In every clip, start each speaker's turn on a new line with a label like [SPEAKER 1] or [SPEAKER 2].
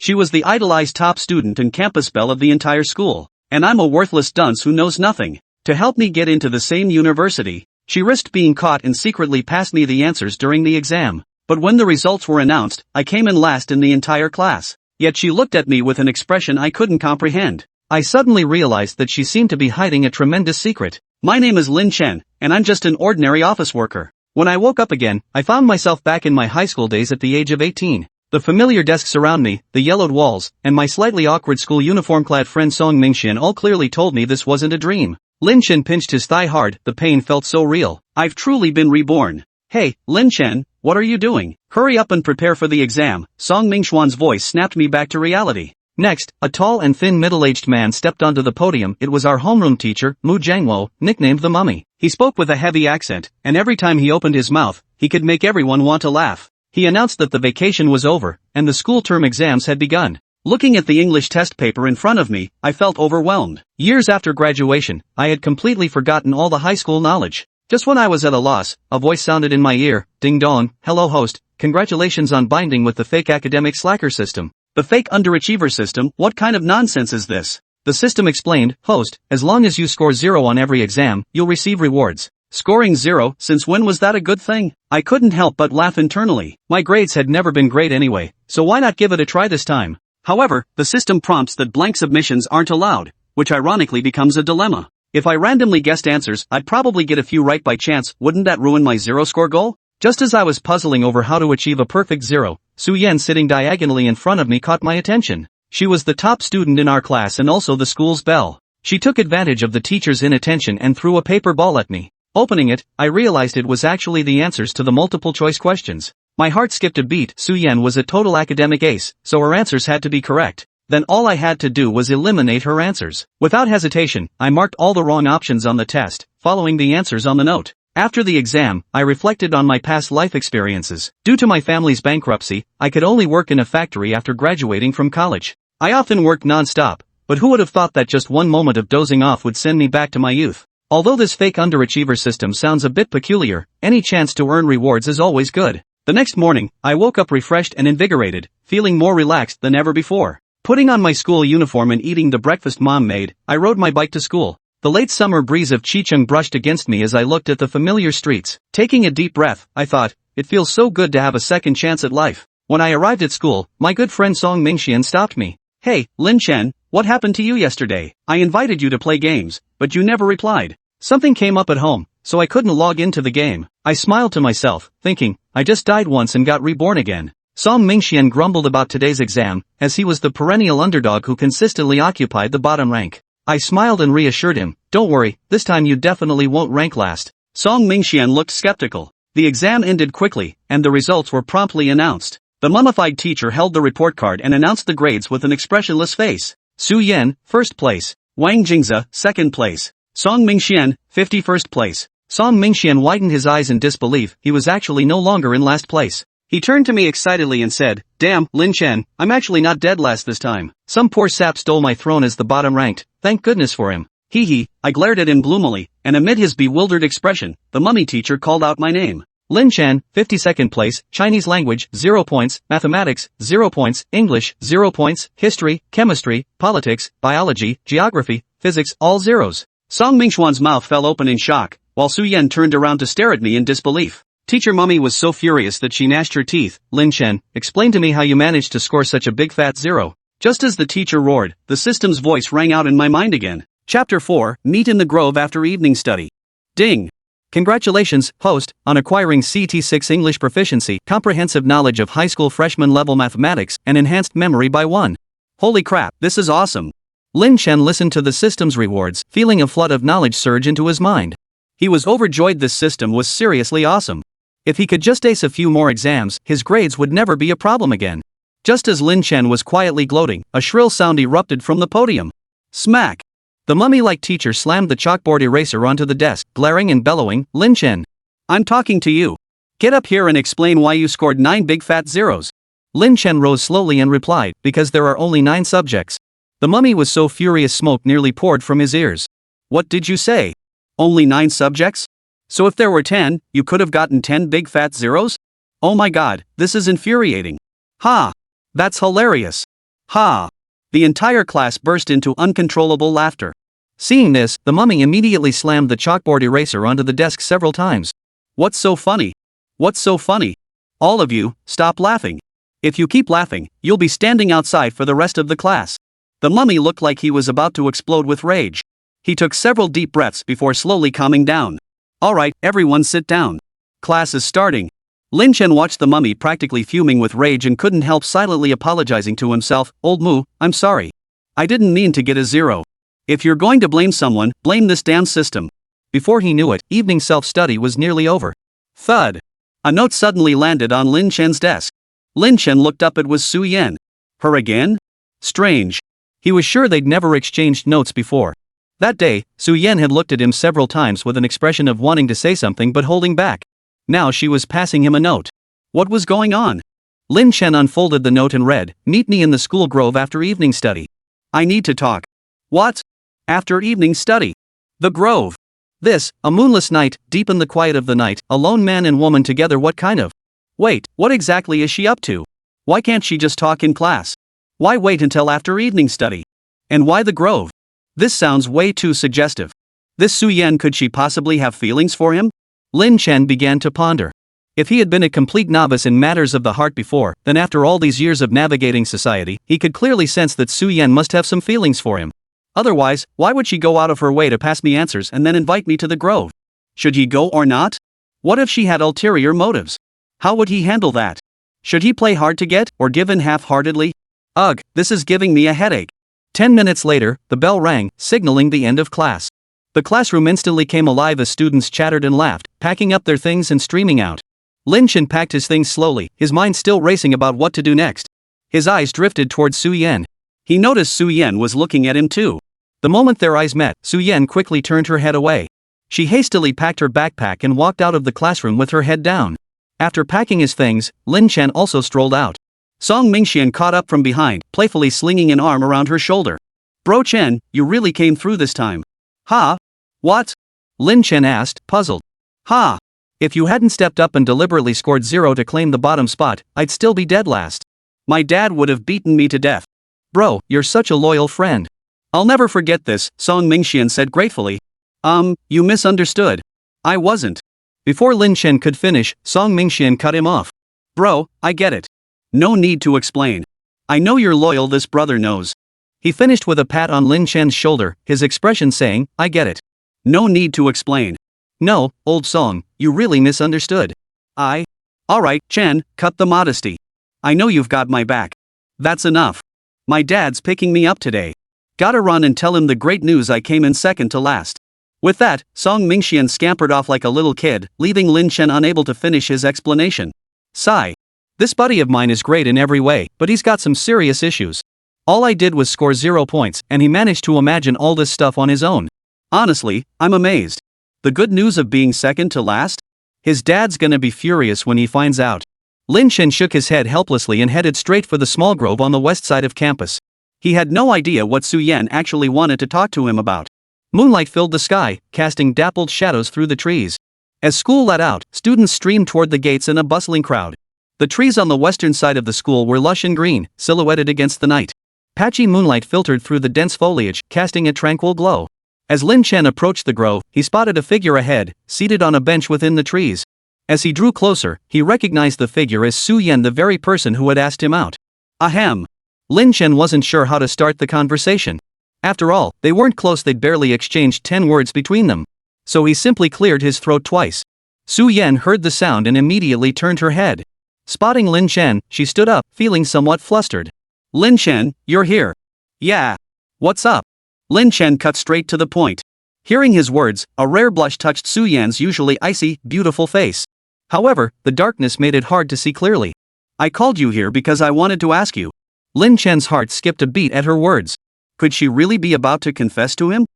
[SPEAKER 1] She was the idolized top student and campus belle of the entire school, and I'm a worthless dunce who knows nothing. To help me get into the same university, she risked being caught and secretly passed me the answers during the exam. But when the results were announced, I came in last in the entire class. Yet she looked at me with an expression I couldn't comprehend. I suddenly realized that she seemed to be hiding a tremendous secret. My name is Lin Chen, and I'm just an ordinary office worker. When I woke up again, I found myself back in my high school days at the age of 18. The familiar desks around me, the yellowed walls, and my slightly awkward school uniform-clad friend Song Mingxian all clearly told me this wasn't a dream. Lin Chen pinched his thigh hard, the pain felt so real. I've truly been reborn. Hey, Lin Chen, what are you doing? Hurry up and prepare for the exam. Song Mingxuan's voice snapped me back to reality. Next, a tall and thin middle-aged man stepped onto the podium. It was our homeroom teacher, Mu Jiangwo, nicknamed the Mummy. He spoke with a heavy accent, and every time he opened his mouth, he could make everyone want to laugh. He announced that the vacation was over, and the school term exams had begun. Looking at the English test paper in front of me, I felt overwhelmed. Years after graduation, I had completely forgotten all the high school knowledge. Just when I was at a loss, a voice sounded in my ear, "Ding dong, hello host, congratulations on binding with the fake academic slacker system." The fake underachiever system? What kind of nonsense is this? The system explained, "Host, as long as you score 0 on every exam, you'll receive rewards." Scoring 0, since when was that a good thing? I couldn't help but laugh internally. My grades had never been great anyway, so why not give it a try this time? However, the system prompts that blank submissions aren't allowed, which ironically becomes a dilemma. If I randomly guessed answers, I'd probably get a few right by chance. Wouldn't that ruin my 0 score goal? Just as I was puzzling over how to achieve a perfect 0, Su Yan sitting diagonally in front of me caught my attention. She was the top student in our class and also the school's belle. She took advantage of the teacher's inattention and threw a paper ball at me. Opening it, I realized it was actually the answers to the multiple-choice questions. My heart skipped a beat. Su Yan was a total academic ace, so her answers had to be correct. Then all I had to do was eliminate her answers. Without hesitation, I marked all the wrong options on the test, following the answers on the note. After the exam, I reflected on my past life experiences. Due to my family's bankruptcy, I could only work in a factory after graduating from college. I often worked non-stop, but who would have thought that just one moment of dozing off would send me back to my youth? Although this fake underachiever system sounds a bit peculiar, any chance to earn rewards is always good. The next morning, I woke up refreshed and invigorated, feeling more relaxed than ever before. Putting on my school uniform and eating the breakfast mom made, I rode my bike to school. The late summer breeze of Chicheng brushed against me as I looked at the familiar streets. Taking a deep breath, I thought, it feels so good to have a second chance at life. When I arrived at school, my good friend Song Mingxian stopped me. "Hey, Lin Chen, what happened to you yesterday? I invited you to play games, but you never replied." "Something came up at home, so I couldn't log into the game." I smiled to myself, thinking, I just died once and got reborn again. Song Mingxian grumbled about today's exam, as he was the perennial underdog who consistently occupied the bottom rank. I smiled and reassured him, "Don't worry, this time you definitely won't rank last." Song Mingxian looked skeptical. The exam ended quickly, and the results were promptly announced. The mummified teacher held the report card and announced the grades with an expressionless face. Su Yan, first place. Wang Jingze, second place. Song Mingxian, 51st place. Song Mingxian widened his eyes in disbelief. He was actually no longer in last place. He turned to me excitedly and said, "Damn, Lin Chen, I'm actually not dead last this time. Some poor sap stole my throne as the bottom ranked. Thank goodness for him." Hee hee, I glared at him gloomily, and amid his bewildered expression, the mummy teacher called out my name. Lin Chen, 52nd place, Chinese language, 0 points, mathematics, 0 points, English, 0 points, history, chemistry, politics, biology, geography, physics, all zeros. Song Mingxuan's mouth fell open in shock, while Su Yan turned around to stare at me in disbelief. Teacher Mummy was so furious that she gnashed her teeth. "Lin Chen, explain to me how you managed to score such a big fat 0. Just as the teacher roared, the system's voice rang out in my mind again. Chapter 4, Meet in the Grove after evening study. Ding! Congratulations, host, on acquiring CT6 English proficiency, comprehensive knowledge of high school freshman level mathematics, and enhanced memory by 1. Holy crap, this is awesome. Lin Chen listened to the system's rewards, feeling a flood of knowledge surge into his mind. He was overjoyed. This system was seriously awesome. If he could just ace a few more exams, his grades would never be a problem again. Just as Lin Chen was quietly gloating, a shrill sound erupted from the podium. Smack! The mummy-like teacher slammed the chalkboard eraser onto the desk, glaring and bellowing, "Lin Chen, I'm talking to you. Get up here and explain why you scored 9 big fat zeros." Lin Chen rose slowly and replied, "Because there are only 9 subjects." The mummy was so furious smoke nearly poured from his ears. "What did you say? Only 9 subjects? So if there were 10, you could have gotten 10 big fat zeros? Oh my god, this is infuriating. Ha! That's hilarious. Ha! The entire class burst into uncontrollable laughter. Seeing this, the mummy immediately slammed the chalkboard eraser onto the desk several times. What's so funny? What's so funny? All of you, stop laughing. If you keep laughing, you'll be standing outside for the rest of the class. The mummy looked like he was about to explode with rage. He took several deep breaths before slowly calming down. Alright, everyone sit down. Class is starting. Lin Chen watched the mummy practically fuming with rage and couldn't help silently apologizing to himself. Old Mu, I'm sorry. I didn't mean to get a 0. If you're going to blame someone, blame this damn system. Before he knew it, evening self-study was nearly over. Thud. A note suddenly landed on Lin Chen's desk. Lin Chen looked up. It was Su Yan. Her again? Strange. He was sure they'd never exchanged notes before. That day, Su Yan had looked at him several times with an expression of wanting to say something but holding back. Now she was passing him a note. What was going on? Lin Chen unfolded the note and read, "Meet me in the school grove after evening study. I need to talk." What? After evening study? The grove. This, a moonless night, deep in the quiet of the night, a lone man and woman together. What kind of? Wait, what exactly is she up to? Why can't she just talk in class? Why wait until after evening study? And why the grove? This sounds way too suggestive. This Su Yan, could she possibly have feelings for him? Lin Chen began to ponder. If he had been a complete novice in matters of the heart before, then after all these years of navigating society, he could clearly sense that Su Yan must have some feelings for him. Otherwise, why would she go out of her way to pass me answers and then invite me to the grove? Should he go or not? What if she had ulterior motives? How would he handle that? Should he play hard to get, or give in half-heartedly? Ugh, this is giving me a headache. 10 minutes later, the bell rang, signaling the end of class. The classroom instantly came alive as students chattered and laughed, packing up their things and streaming out. Lin Chen packed his things slowly, his mind still racing about what to do next. His eyes drifted towards Su Yan. He noticed Su Yan was looking at him too. The moment their eyes met, Su Yan quickly turned her head away. She hastily packed her backpack and walked out of the classroom with her head down. After packing his things, Lin Chen also strolled out. Song Mingxian caught up from behind, playfully slinging an arm around her shoulder. Bro Chen, you really came through this time. Ha? What? Lin Chen asked, puzzled. Ha! If you hadn't stepped up and deliberately scored 0 to claim the bottom spot, I'd still be dead last. My dad would have beaten me to death. Bro, you're such a loyal friend. I'll never forget this, Song Mingxian said gratefully. You misunderstood. I wasn't. Before Lin Chen could finish, Song Mingxian cut him off. Bro, I get it. No need to explain. I know you're loyal, this brother knows. He finished with a pat on Lin Chen's shoulder, his expression saying, I get it. No need to explain. No, old Song, you really misunderstood. Alright, Chen, cut the modesty. I know you've got my back. That's enough. My dad's picking me up today. Gotta run and tell him the great news, I came in second to last. With that, Song Mingxian scampered off like a little kid, leaving Lin Chen unable to finish his explanation. Sigh. This buddy of mine is great in every way, but he's got some serious issues. All I did was score 0 points, and he managed to imagine all this stuff on his own. Honestly, I'm amazed. The good news of being second to last? His dad's gonna be furious when he finds out. Lin Chen shook his head helplessly and headed straight for the small grove on the west side of campus. He had no idea what Su Yan actually wanted to talk to him about. Moonlight filled the sky, casting dappled shadows through the trees. As school let out, students streamed toward the gates in a bustling crowd. The trees on the western side of the school were lush and green, silhouetted against the night. Patchy moonlight filtered through the dense foliage, casting a tranquil glow. As Lin Chen approached the grove, he spotted a figure ahead, seated on a bench within the trees. As he drew closer, he recognized the figure as Su Yan, the very person who had asked him out. Ahem. Lin Chen wasn't sure how to start the conversation. After all, they weren't close, they'd barely exchanged 10 words between them. So he simply cleared his throat twice. Su Yan heard the sound and immediately turned her head. Spotting Lin Chen, she stood up, feeling somewhat flustered. Lin Chen, you're here. Yeah. What's up? Lin Chen cut straight to the point. Hearing his words, a rare blush touched Su Yan's usually icy, beautiful face. However, the darkness made it hard to see clearly. I called you here because I wanted to ask you. Lin Chen's heart skipped a beat at her words. Could she really be about to confess to him?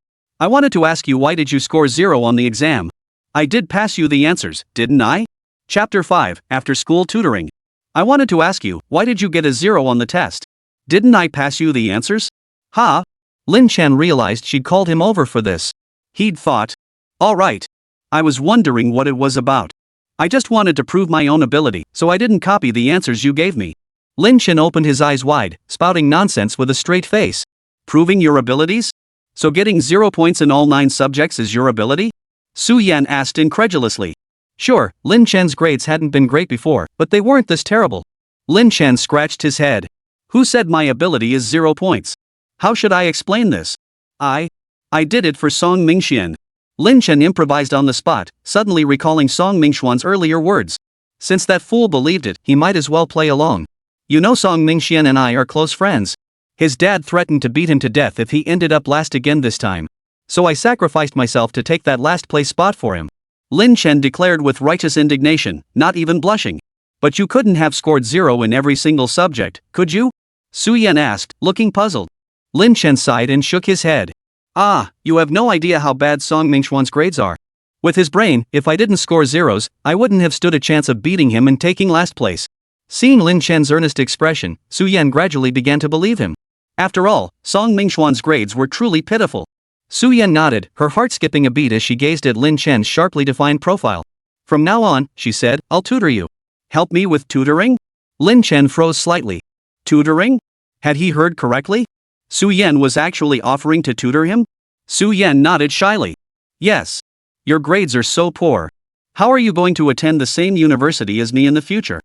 [SPEAKER 1] I wanted to ask you, why did you score 0 on the exam? I did pass you the answers, didn't I? Chapter 5, After School Tutoring. I wanted to ask you, why did you get a 0 on the test? Didn't I pass you the answers? Ha! Lin Chen realized she'd called him over for this. He'd thought. All right. I was wondering what it was about. I just wanted to prove my own ability, so I didn't copy the answers you gave me. Lin Chen opened his eyes wide, spouting nonsense with a straight face. Proving your abilities? So getting 0 points in all 9 subjects is your ability? Su Yan asked incredulously. Sure, Lin Chen's grades hadn't been great before, but they weren't this terrible. Lin Chen scratched his head. Who said my ability is 0 points? How should I explain this? I did it for Song Mingxian. Lin Chen improvised on the spot, suddenly recalling Song Mingxuan's earlier words. Since that fool believed it, he might as well play along. You know Song Mingxian and I are close friends. His dad threatened to beat him to death if he ended up last again this time. So I sacrificed myself to take that last place spot for him. Lin Chen declared with righteous indignation, not even blushing. But you couldn't have scored 0 in every single subject, could you? Su Yan asked, looking puzzled. Lin Chen sighed and shook his head. Ah, you have no idea how bad Song Mingxuan's grades are. With his brain, if I didn't score 0s, I wouldn't have stood a chance of beating him and taking last place. Seeing Lin Chen's earnest expression, Su Yan gradually began to believe him. After all, Song Mingxuan's grades were truly pitiful. Su Yan nodded, her heart skipping a beat as she gazed at Lin Chen's sharply defined profile. From now on, she said, I'll tutor you. Help me with tutoring? Lin Chen froze slightly. Tutoring? Had he heard correctly? Su Yan was actually offering to tutor him? Su Yan nodded shyly. Yes. Your grades are so poor. How are you going to attend the same university as me in the future?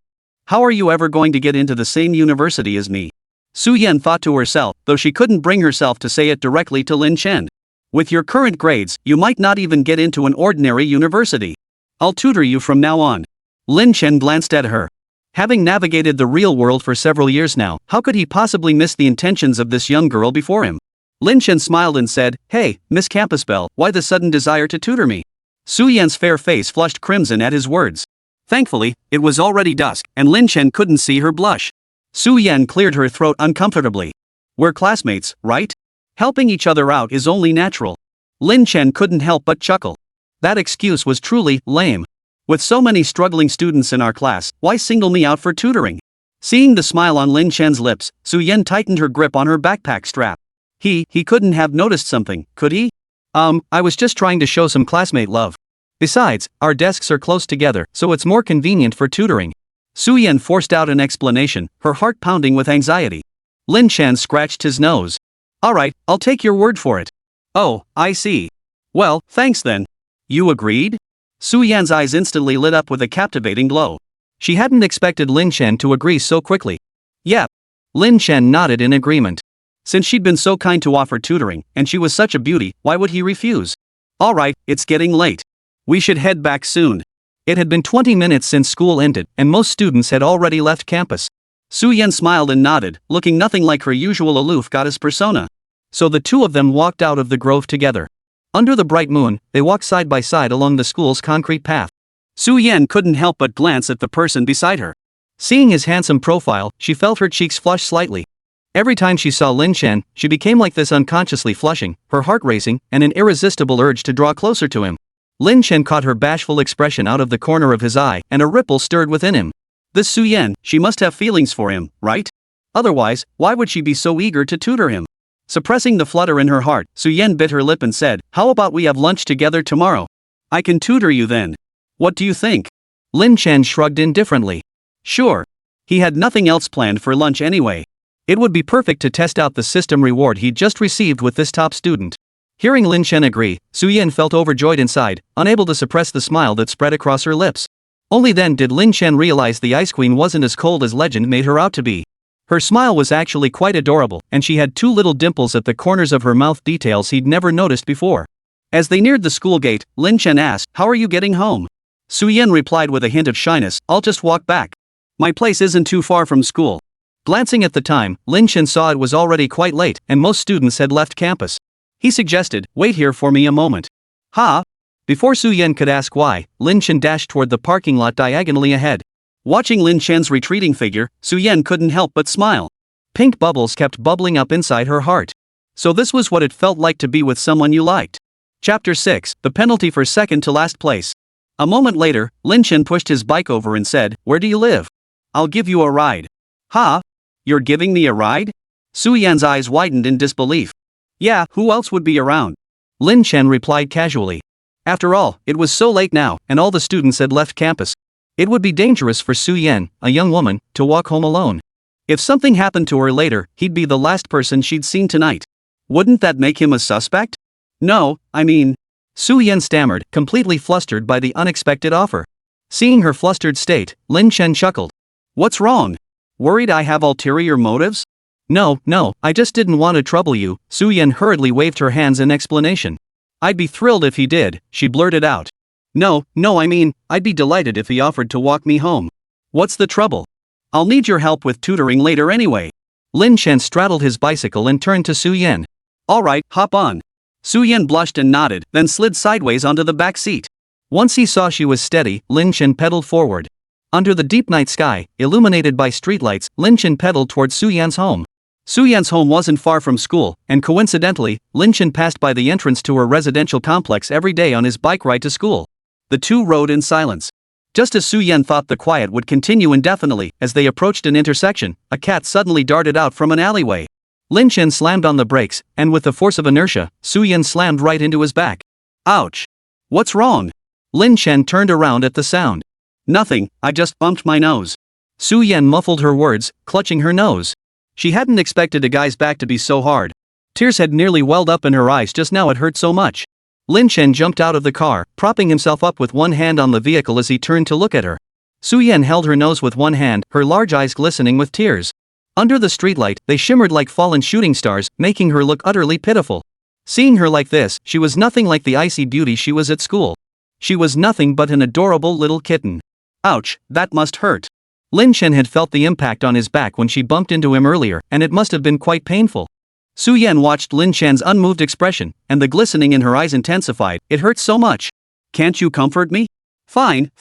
[SPEAKER 1] How are you ever going to get into the same university as me? Su Yan thought to herself, though she couldn't bring herself to say it directly to Lin Chen. With your current grades, you might not even get into an ordinary university. I'll tutor you from now on. Lin Chen glanced at her. Having navigated the real world for several years now, how could he possibly miss the intentions of this young girl before him? Lin Chen smiled and said, Hey, Miss Campus Belle, why the sudden desire to tutor me? Su Yan's fair face flushed crimson at his words. Thankfully, it was already dusk, and Lin Chen couldn't see her blush. Su Yan cleared her throat uncomfortably. We're classmates, right? Helping each other out is only natural. Lin Chen couldn't help but chuckle. That excuse was truly lame. With so many struggling students in our class, why single me out for tutoring? Seeing the smile on Lin Chen's lips, Su Yan tightened her grip on her backpack strap. He couldn't have noticed something, could he? I was just trying to show some classmate love. Besides, our desks are close together, so it's more convenient for tutoring. Su Yan forced out an explanation, her heart pounding with anxiety. Lin Chen scratched his nose. Alright, I'll take your word for it. Oh, I see. Well, thanks then. You agreed? Su Yan's eyes instantly lit up with a captivating glow. She hadn't expected Lin Chen to agree so quickly. Yep. Lin Chen nodded in agreement. Since she'd been so kind to offer tutoring, and she was such a beauty, why would he refuse? Alright, it's getting late. We should head back soon. It had been 20 minutes since school ended, and most students had already left campus. Su Yan smiled and nodded, looking nothing like her usual aloof goddess persona. So the two of them walked out of the grove together. Under the bright moon, they walked side by side along the school's concrete path. Su Yan couldn't help but glance at the person beside her. Seeing his handsome profile, she felt her cheeks flush slightly. Every time she saw Lin Chen, she became like this, unconsciously flushing, her heart racing, and an irresistible urge to draw closer to him. Lin Chen caught her bashful expression out of the corner of his eye, and a ripple stirred within him. This Su Yan, she must have feelings for him, right? Otherwise, why would she be so eager to tutor him? Suppressing the flutter in her heart, Su Yan bit her lip and said, How about we have lunch together tomorrow? I can tutor you then. What do you think? Lin Chen shrugged indifferently. Sure. He had nothing else planned for lunch anyway. It would be perfect to test out the system reward he'd just received with this top student. Hearing Lin Chen agree, Su Yan felt overjoyed inside, unable to suppress the smile that spread across her lips. Only then did Lin Chen realize the Ice Queen wasn't as cold as legend made her out to be. Her smile was actually quite adorable, and she had 2 little dimples at the corners of her mouth, details he'd never noticed before. As they neared the school gate, Lin Chen asked, How are you getting home? Su Yan replied with a hint of shyness, I'll just walk back. My place isn't too far from school. Glancing at the time, Lin Chen saw it was already quite late, and most students had left campus. He suggested, Wait here for me a moment. Ha! Before Su Yan could ask why, Lin Chen dashed toward the parking lot diagonally ahead. Watching Lin Chen's retreating figure, Su Yan couldn't help but smile. Pink bubbles kept bubbling up inside her heart. So this was what it felt like to be with someone you liked. Chapter 6, The Penalty for Second to Last Place. A moment later, Lin Chen pushed his bike over and said, Where do you live? I'll give you a ride. Ha? You're giving me a ride? Su Yan's eyes widened in disbelief. Yeah, who else would be around? Lin Chen replied casually. After all, it was so late now, and all the students had left campus. It would be dangerous for Su Yan, a young woman, to walk home alone. If something happened to her later, he'd be the last person she'd seen tonight. Wouldn't that make him a suspect? No, I mean. Su Yan stammered, completely flustered by the unexpected offer. Seeing her flustered state, Lin Chen chuckled. What's wrong? Worried I have ulterior motives? No, I just didn't want to trouble you. Su Yan hurriedly waved her hands in explanation. I'd be thrilled if he did, she blurted out. No, I mean, I'd be delighted if he offered to walk me home. What's the trouble? I'll need your help with tutoring later anyway. Lin Chen straddled his bicycle and turned to Su Yan. Alright, hop on. Su Yan blushed and nodded, then slid sideways onto the back seat. Once he saw she was steady, Lin Chen pedaled forward. Under the deep night sky, illuminated by streetlights, Lin Chen pedaled toward Su Yan's home. Su Yan's home wasn't far from school, and coincidentally, Lin Chen passed by the entrance to her residential complex every day on his bike ride to school. The two rode in silence. Just as Su Yan thought the quiet would continue indefinitely, as they approached an intersection, a cat suddenly darted out from an alleyway. Lin Chen slammed on the brakes, and with the force of inertia, Su Yan slammed right into his back. Ouch! What's wrong? Lin Chen turned around at the sound. Nothing, I just bumped my nose. Su Yan muffled her words, clutching her nose. She hadn't expected a guy's back to be so hard. Tears had nearly welled up in her eyes just now, it hurt so much. Lin Chen jumped out of the car, propping himself up with one hand on the vehicle as he turned to look at her. Su Yan held her nose with one hand, her large eyes glistening with tears. Under the streetlight, they shimmered like fallen shooting stars, making her look utterly pitiful. Seeing her like this, she was nothing like the icy beauty she was at school. She was nothing but an adorable little kitten. Ouch, that must hurt. Lin Chen had felt the impact on his back when she bumped into him earlier, and it must have been quite painful. Su Yan watched Lin Chen's unmoved expression, and the glistening in her eyes intensified. It hurts so much. Can't you comfort me? Fine,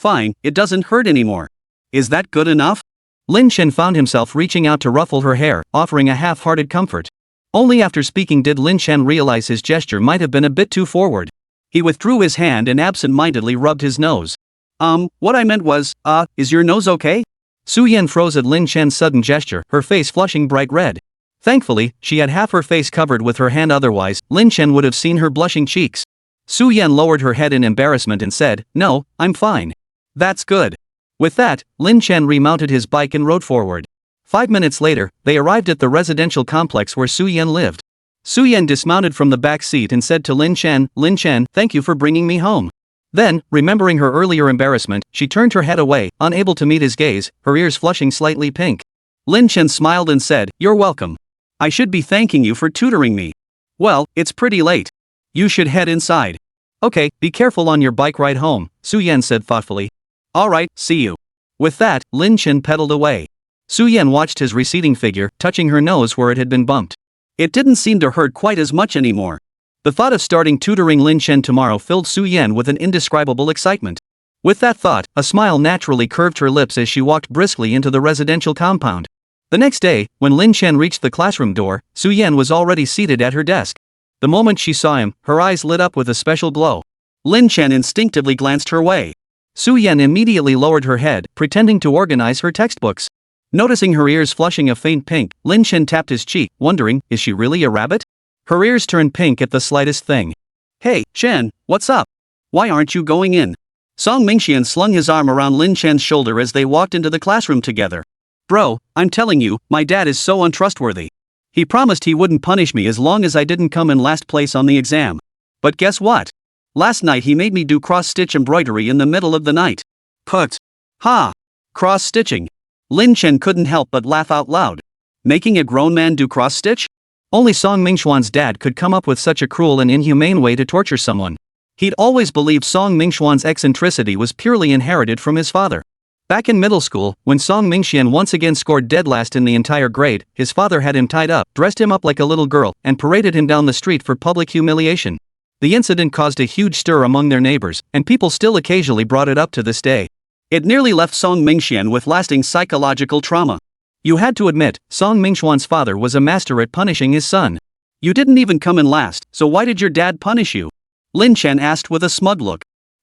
[SPEAKER 1] it doesn't hurt anymore. Is that good enough? Lin Chen found himself reaching out to ruffle her hair, offering a half-hearted comfort. Only after speaking did Lin Chen realize his gesture might have been a bit too forward. He withdrew his hand and absent-mindedly rubbed his nose. What I meant was, is your nose okay? Su Yan froze at Lin Chen's sudden gesture, her face flushing bright red. Thankfully, she had half her face covered with her hand, otherwise, Lin Chen would have seen her blushing cheeks. Su Yan lowered her head in embarrassment and said, No, I'm fine. That's good. With that, Lin Chen remounted his bike and rode forward. 5 minutes later, they arrived at the residential complex where Su Yan lived. Su Yan dismounted from the back seat and said to Lin Chen, thank you for bringing me home. Then, remembering her earlier embarrassment, she turned her head away, unable to meet his gaze, her ears flushing slightly pink. Lin Chen smiled and said, You're welcome. I should be thanking you for tutoring me. Well, it's pretty late. You should head inside. Okay, be careful on your bike ride home, Su Yan said thoughtfully. Alright, see you. With that, Lin Chen pedaled away. Su Yan watched his receding figure, touching her nose where it had been bumped. It didn't seem to hurt quite as much anymore. The thought of starting tutoring Lin Chen tomorrow filled Su Yan with an indescribable excitement. With that thought, a smile naturally curved her lips as she walked briskly into the residential compound. The next day, when Lin Chen reached the classroom door, Su Yan was already seated at her desk. The moment she saw him, her eyes lit up with a special glow. Lin Chen instinctively glanced her way. Su Yan immediately lowered her head, pretending to organize her textbooks. Noticing her ears flushing a faint pink, Lin Chen tapped his cheek, wondering, is she really a rabbit? Her ears turned pink at the slightest thing. Hey, Chen, what's up? Why aren't you going in? Song Mingxian slung his arm around Lin Chen's shoulder as they walked into the classroom together. Bro, I'm telling you, my dad is so untrustworthy. He promised he wouldn't punish me as long as I didn't come in last place on the exam. But guess what? Last night he made me do cross-stitch embroidery in the middle of the night. Put. Ha! Cross-stitching. Lin Chen couldn't help but laugh out loud. Making a grown man do cross-stitch? Only Song Mingxuan's dad could come up with such a cruel and inhumane way to torture someone. He'd always believed Song Mingxuan's eccentricity was purely inherited from his father. Back in middle school, when Song Mingxian once again scored dead last in the entire grade, his father had him tied up, dressed him up like a little girl, and paraded him down the street for public humiliation. The incident caused a huge stir among their neighbors, and people still occasionally brought it up to this day. It nearly left Song Mingxian with lasting psychological trauma. You had to admit, Song Mingxuan's father was a master at punishing his son. You didn't even come in last, so why did your dad punish you? Lin Chen asked with a smug look.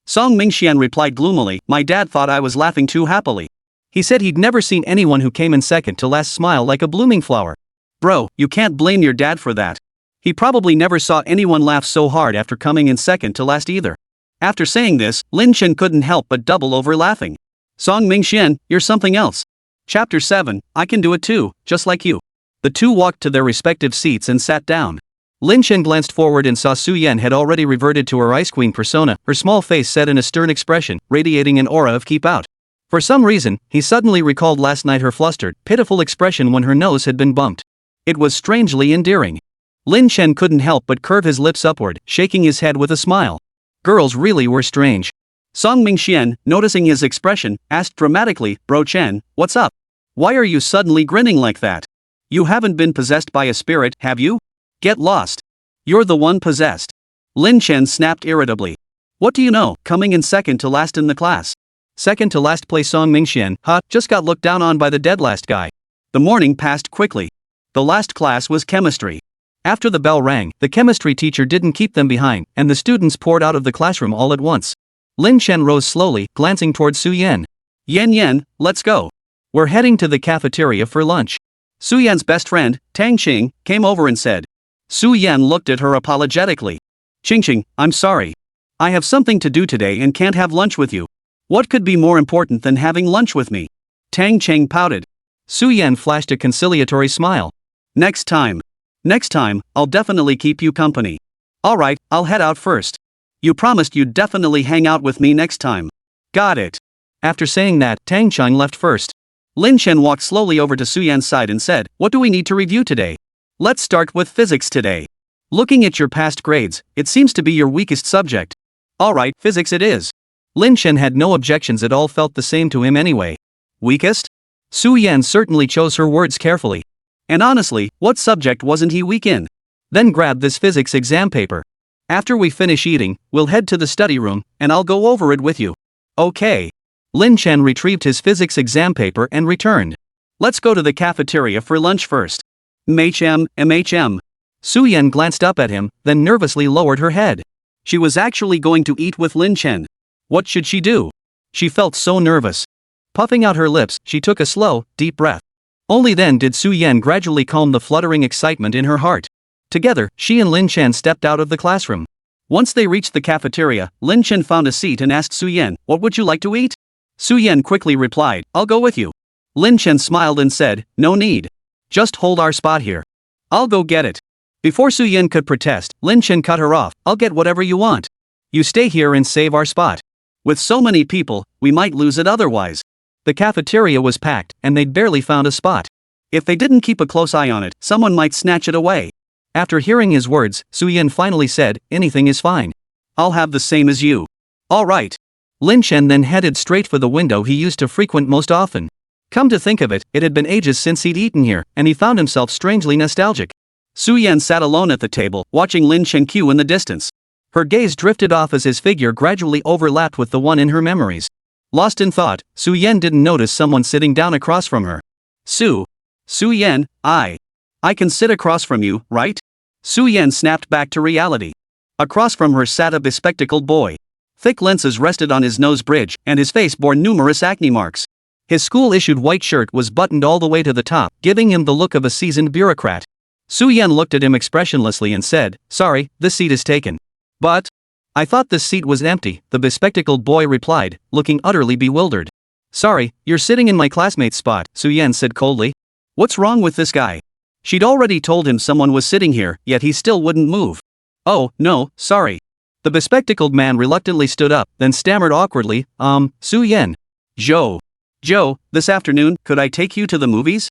[SPEAKER 1] Song Mingxian replied gloomily, my dad thought I was laughing too happily. He said he'd never seen anyone who came in second to last smile like a blooming flower. Bro, you can't blame your dad for that. He probably never saw anyone laugh so hard after coming in second to last either. After saying this, Lin Chen couldn't help but double over laughing. Song Mingxian, you're something else. Chapter 7, I can do it too, just like you. The two walked to their respective seats and sat down. Lin Chen glanced forward and saw Su Yan had already reverted to her Ice Queen persona, her small face set in a stern expression, radiating an aura of keep out. For some reason, he suddenly recalled last night her flustered, pitiful expression when her nose had been bumped. It was strangely endearing. Lin Chen couldn't help but curve his lips upward, shaking his head with a smile. Girls really were strange. Song Mingxian, noticing his expression, asked dramatically, Bro Chen, what's up? Why are you suddenly grinning like that? You haven't been possessed by a spirit, have you? Get lost. You're the one possessed. Lin Chen snapped irritably. What do you know, coming in second to last in the class. Second to last place Song Mingxian, just got looked down on by the dead last guy. The morning passed quickly. The last class was chemistry. After the bell rang, the chemistry teacher didn't keep them behind, and the students poured out of the classroom all at once. Lin Chen rose slowly, glancing towards Su Yan. Yan, let's go. We're heading to the cafeteria for lunch. Su Yan's best friend, Tang Qing, came over and said. Su Yan looked at her apologetically. Qing, I'm sorry. I have something to do today and can't have lunch with you. What could be more important than having lunch with me? Tang Qing pouted. Su Yan flashed a conciliatory smile. Next time, I'll definitely keep you company. Alright, I'll head out first. You promised you'd definitely hang out with me next time. Got it. After saying that, Tang Qing left first. Lin Chen walked slowly over to Su Yan's side and said, what do we need to review today? Let's start with physics today. Looking at your past grades, it seems to be your weakest subject. Alright, physics it is. Lin Chen had no objections at all, felt the same to him anyway. Weakest? Su Yan certainly chose her words carefully. And honestly, what subject wasn't he weak in? Then grab this physics exam paper. After we finish eating, we'll head to the study room, and I'll go over it with you. Okay. Lin Chen retrieved his physics exam paper and returned. Let's go to the cafeteria for lunch first. MHM. Su Yan glanced up at him, then nervously lowered her head. She was actually going to eat with Lin Chen. What should she do? She felt so nervous. Puffing out her lips, she took a slow, deep breath. Only then did Su Yan gradually calm the fluttering excitement in her heart. Together, she and Lin Chen stepped out of the classroom. Once they reached the cafeteria, Lin Chen found a seat and asked Su Yan, what would you like to eat? Su Yan quickly replied, I'll go with you. Lin Chen smiled and said, no need. Just hold our spot here. I'll go get it. Before Su Yan could protest, Lin Chen cut her off, I'll get whatever you want. You stay here and save our spot. With so many people, we might lose it otherwise. The cafeteria was packed, and they'd barely found a spot. If they didn't keep a close eye on it, someone might snatch it away. After hearing his words, Su Yan finally said, anything is fine. I'll have the same as you. Alright. Lin Chen then headed straight for the window he used to frequent most often. Come to think of it, it had been ages since he'd eaten here, and he found himself strangely nostalgic. Su Yan sat alone at the table, watching Lin Chen queue in the distance. Her gaze drifted off as his figure gradually overlapped with the one in her memories. Lost in thought, Su Yan didn't notice someone sitting down across from her. Su Yan, I can sit across from you, right? Su Yan snapped back to reality. Across from her sat a bespectacled boy. Thick lenses rested on his nose bridge, and his face bore numerous acne marks. His school-issued white shirt was buttoned all the way to the top, giving him the look of a seasoned bureaucrat. Su Yan looked at him expressionlessly and said, sorry, this seat is taken. But I thought this seat was empty, the bespectacled boy replied, looking utterly bewildered. Sorry, you're sitting in my classmate's spot, Su Yan said coldly. What's wrong with this guy? She'd already told him someone was sitting here, yet he still wouldn't move. Oh, no, sorry. The bespectacled man reluctantly stood up, then stammered awkwardly, Su Yan. Joe, this afternoon, could I take you to the movies?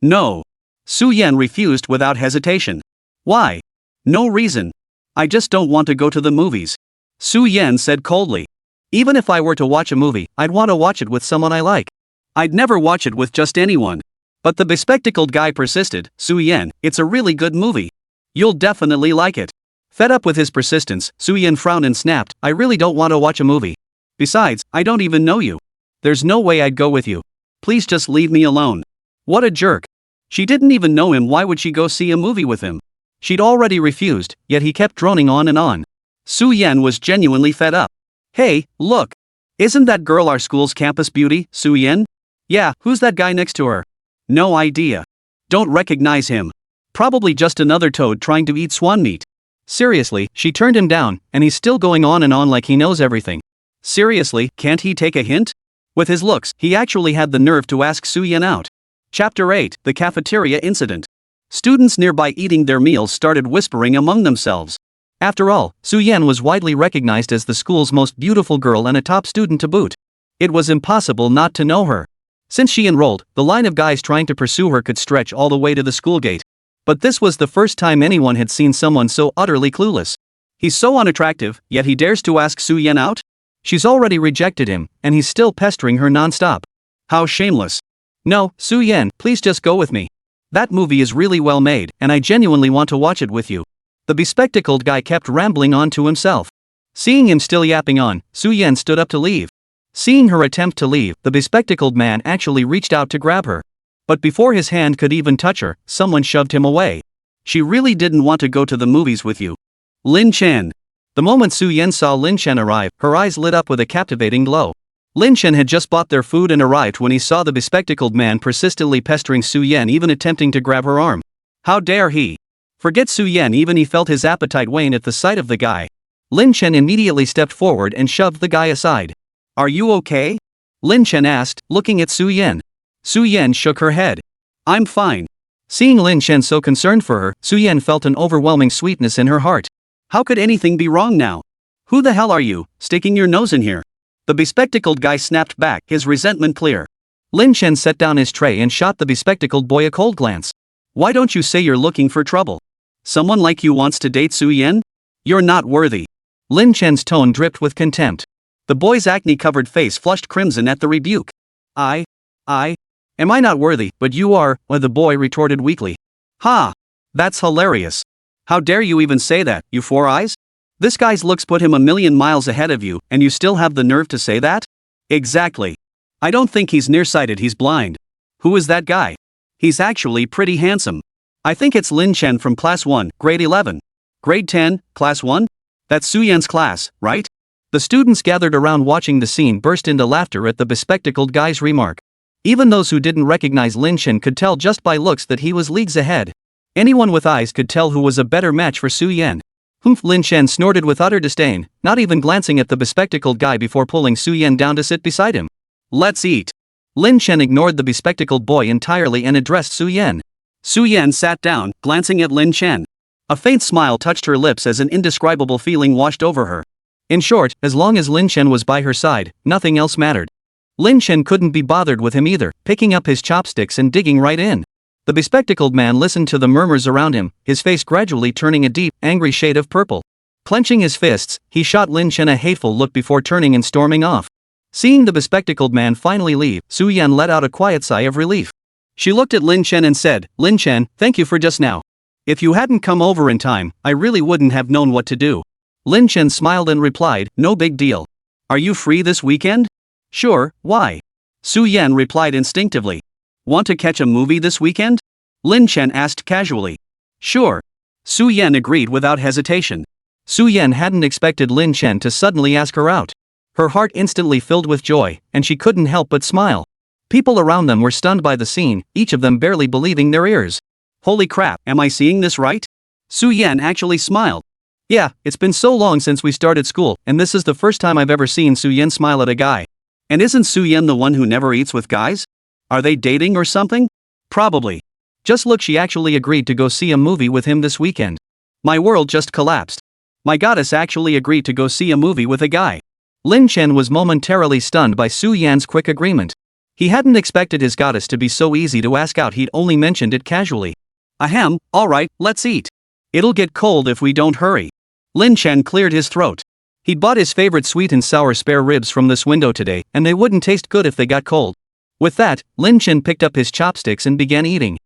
[SPEAKER 1] No. Su Yan refused without hesitation. Why? No reason. I just don't want to go to the movies. Su Yan said coldly. Even if I were to watch a movie, I'd want to watch it with someone I like. I'd never watch it with just anyone. But the bespectacled guy persisted, Su Yan, it's a really good movie. You'll definitely like it. Fed up with his persistence, Su Yan frowned and snapped, I really don't want to watch a movie. Besides, I don't even know you. There's no way I'd go with you. Please just leave me alone. What a jerk. She didn't even know him, why would she go see a movie with him? She'd already refused, yet he kept droning on and on. Su Yan was genuinely fed up. Hey, look. Isn't that girl our school's campus beauty, Su Yan? Yeah, who's that guy next to her? No idea. Don't recognize him. Probably just another toad trying to eat swan meat. Seriously, she turned him down, and he's still going on and on like he knows everything. Seriously, can't he take a hint? With his looks, he actually had the nerve to ask Su-yen out. Chapter 8, The Cafeteria Incident. Students nearby eating their meals started whispering among themselves. After all, Su-yen was widely recognized as the school's most beautiful girl and a top student to boot. It was impossible not to know her. Since she enrolled, the line of guys trying to pursue her could stretch all the way to the school gate. But this was the first time anyone had seen someone so utterly clueless. He's so unattractive, yet he dares to ask Su-yen out? She's already rejected him, and he's still pestering her non-stop. How shameless. No, Su-yen, please just go with me. That movie is really well made, and I genuinely want to watch it with you. The bespectacled guy kept rambling on to himself. Seeing him still yapping on, Su-yen stood up to leave. Seeing her attempt to leave, the bespectacled man actually reached out to grab her. But before his hand could even touch her, someone shoved him away. She really didn't want to go to the movies with you. Lin Chen. The moment Su-yen saw Lin Chen arrive, her eyes lit up with a captivating glow. Lin Chen had just bought their food and arrived when he saw the bespectacled man persistently pestering Su-yen, even attempting to grab her arm. How dare he? Forget Su-yen, even he felt his appetite wane at the sight of the guy. Lin Chen immediately stepped forward and shoved the guy aside. Are you okay? Lin Chen asked, looking at Su-yen. Su-yen shook her head. I'm fine. Seeing Lin Chen so concerned for her, Su-yen felt an overwhelming sweetness in her heart. How could anything be wrong now? Who the hell are you, sticking your nose in here? The bespectacled guy snapped back, his resentment clear. Lin Chen set down his tray and shot the bespectacled boy a cold glance. Why don't you say you're looking for trouble? Someone like you wants to date Su-yen? You're not worthy. Lin Chen's tone dripped with contempt. The boy's acne-covered face flushed crimson at the rebuke. Am I not worthy, but you are, the boy retorted weakly. Ha! That's hilarious. How dare you even say that, you four eyes? This guy's looks put him a million miles ahead of you, and you still have the nerve to say that? Exactly. I don't think he's nearsighted, he's blind. Who is that guy? He's actually pretty handsome. I think it's Lin Chen from Class 1, Grade 11. Grade 10, Class 1? That's Su-yen's class, right? The students gathered around watching the scene burst into laughter at the bespectacled guy's remark. Even those who didn't recognize Lin Chen could tell just by looks that he was leagues ahead. Anyone with eyes could tell who was a better match for Su-yen. Humph! Lin Chen snorted with utter disdain, not even glancing at the bespectacled guy before pulling Su-yen down to sit beside him. Let's eat. Lin Chen ignored the bespectacled boy entirely and addressed Su-yen. Su-yen sat down, glancing at Lin Chen. A faint smile touched her lips as an indescribable feeling washed over her. In short, as long as Lin Chen was by her side, nothing else mattered. Lin Chen couldn't be bothered with him either, picking up his chopsticks and digging right in. The bespectacled man listened to the murmurs around him, his face gradually turning a deep, angry shade of purple. Clenching his fists, he shot Lin Chen a hateful look before turning and storming off. Seeing the bespectacled man finally leave, Su-yen let out a quiet sigh of relief. She looked at Lin Chen and said, Lin Chen, thank you for just now. If you hadn't come over in time, I really wouldn't have known what to do. Lin Chen smiled and replied, no big deal. Are you free this weekend? Sure, why? Su-yen replied instinctively. Want to catch a movie this weekend? Lin Chen asked casually. Sure. Su-yen agreed without hesitation. Su-yen hadn't expected Lin Chen to suddenly ask her out. Her heart instantly filled with joy, and she couldn't help but smile. People around them were stunned by the scene, each of them barely believing their ears. Holy crap, am I seeing this right? Su-yen actually smiled. Yeah, it's been so long since we started school, and this is the first time I've ever seen Su-yen smile at a guy. And isn't Su-yen the one who never eats with guys? Are they dating or something? Probably. Just look, she actually agreed to go see a movie with him this weekend. My world just collapsed. My goddess actually agreed to go see a movie with a guy. Lin Chen was momentarily stunned by Su-yen's quick agreement. He hadn't expected his goddess to be so easy to ask out, he'd only mentioned it casually. Ahem, alright, let's eat. It'll get cold if we don't hurry. Lin Chen cleared his throat. He'd bought his favorite sweet and sour spare ribs from this window today, and they wouldn't taste good if they got cold. With that, Lin Chen picked up his chopsticks and began eating.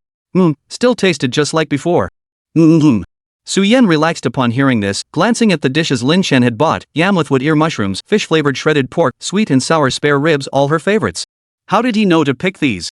[SPEAKER 1] Still tasted just like before. Su-yen relaxed upon hearing this, glancing at the dishes Lin Chen had bought, yam with wood ear mushrooms, fish-flavored shredded pork, sweet and sour spare ribs, all her favorites. How did he know to pick these?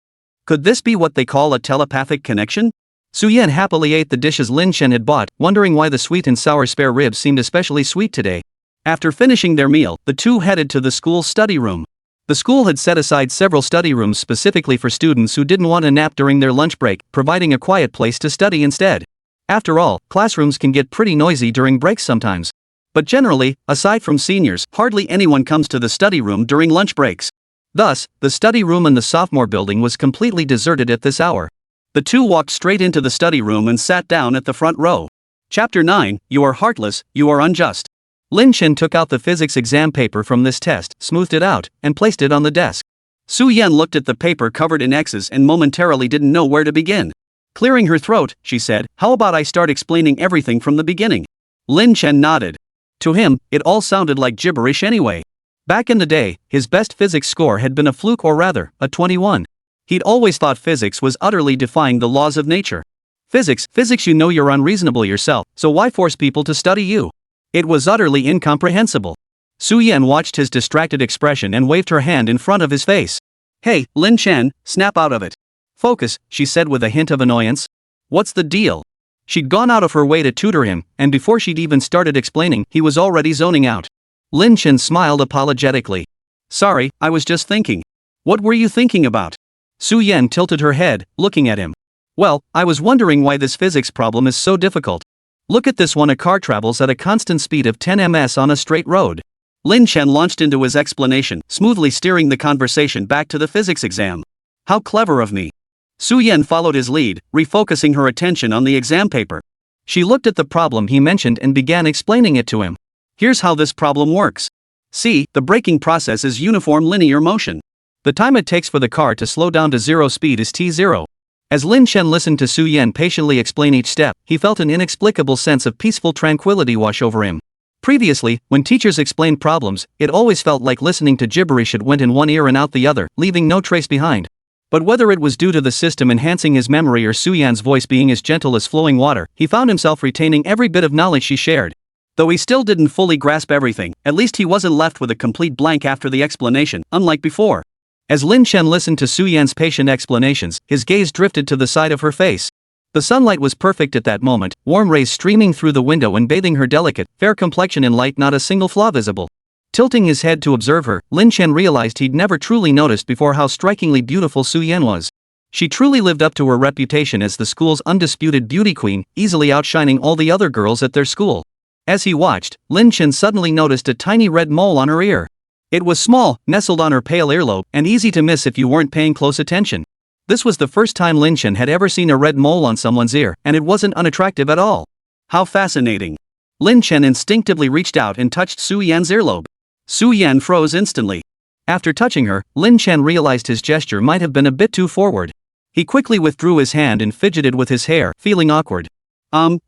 [SPEAKER 1] Could this be what they call a telepathic connection? Su-yen happily ate the dishes Lin Chen had bought, wondering why the sweet and sour spare ribs seemed especially sweet today. After finishing their meal, the two headed to the school's study room. The school had set aside several study rooms specifically for students who didn't want a nap during their lunch break, providing a quiet place to study instead. After all, classrooms can get pretty noisy during breaks sometimes. But generally, aside from seniors, hardly anyone comes to the study room during lunch breaks. Thus, the study room in the sophomore building was completely deserted at this hour. The two walked straight into the study room and sat down at the front row. Chapter 9, You are heartless, you are unjust. Lin Chen took out the physics exam paper from this test, smoothed it out, and placed it on the desk. Su Yan looked at the paper covered in X's and momentarily didn't know where to begin. Clearing her throat, she said, "How about I start explaining everything from the beginning?" Lin Chen nodded. To him, it all sounded like gibberish anyway. Back in the day, his best physics score had been a fluke, or rather, a 21. He'd always thought physics was utterly defying the laws of nature. Physics, you know you're unreasonable yourself, so why force people to study you? It was utterly incomprehensible. Su Yan watched his distracted expression and waved her hand in front of his face. "Hey, Lin Chen, snap out of it. Focus," she said with a hint of annoyance. "What's the deal?" She'd gone out of her way to tutor him, and before she'd even started explaining, he was already zoning out. Lin Chen smiled apologetically. "Sorry, I was just thinking." "What were you thinking about?" Su Yan tilted her head, looking at him. "Well, I was wondering why this physics problem is so difficult. Look at this one, a car travels at a constant speed of 10 ms on a straight road." Lin Chen launched into his explanation, smoothly steering the conversation back to the physics exam. "How clever of me." Su Yan followed his lead, refocusing her attention on the exam paper. She looked at the problem he mentioned and began explaining it to him. "Here's how this problem works. See, the braking process is uniform linear motion. The time it takes for the car to slow down to zero speed is t0. As Lin Chen listened to Su Yan patiently explain each step, he felt an inexplicable sense of peaceful tranquility wash over him. Previously, when teachers explained problems, it always felt like listening to gibberish that went in one ear and out the other, leaving no trace behind. But whether it was due to the system enhancing his memory or Su Yan's voice being as gentle as flowing water, he found himself retaining every bit of knowledge she shared. Though he still didn't fully grasp everything, at least he wasn't left with a complete blank after the explanation, unlike before. As Lin Chen listened to Su Yan's patient explanations, his gaze drifted to the side of her face. The sunlight was perfect at that moment, warm rays streaming through the window and bathing her delicate, fair complexion in light, not a single flaw visible. Tilting his head to observe her, Lin Chen realized he'd never truly noticed before how strikingly beautiful Su Yan was. She truly lived up to her reputation as the school's undisputed beauty queen, easily outshining all the other girls at their school. As he watched, Lin Chen suddenly noticed a tiny red mole on her ear. It was small, nestled on her pale earlobe, and easy to miss if you weren't paying close attention. This was the first time Lin Chen had ever seen a red mole on someone's ear, and it wasn't unattractive at all. How fascinating. Lin Chen instinctively reached out and touched Su Yan's earlobe. Su Yan froze instantly. After touching her, Lin Chen realized his gesture might have been a bit too forward. He quickly withdrew his hand and fidgeted with his hair, feeling awkward.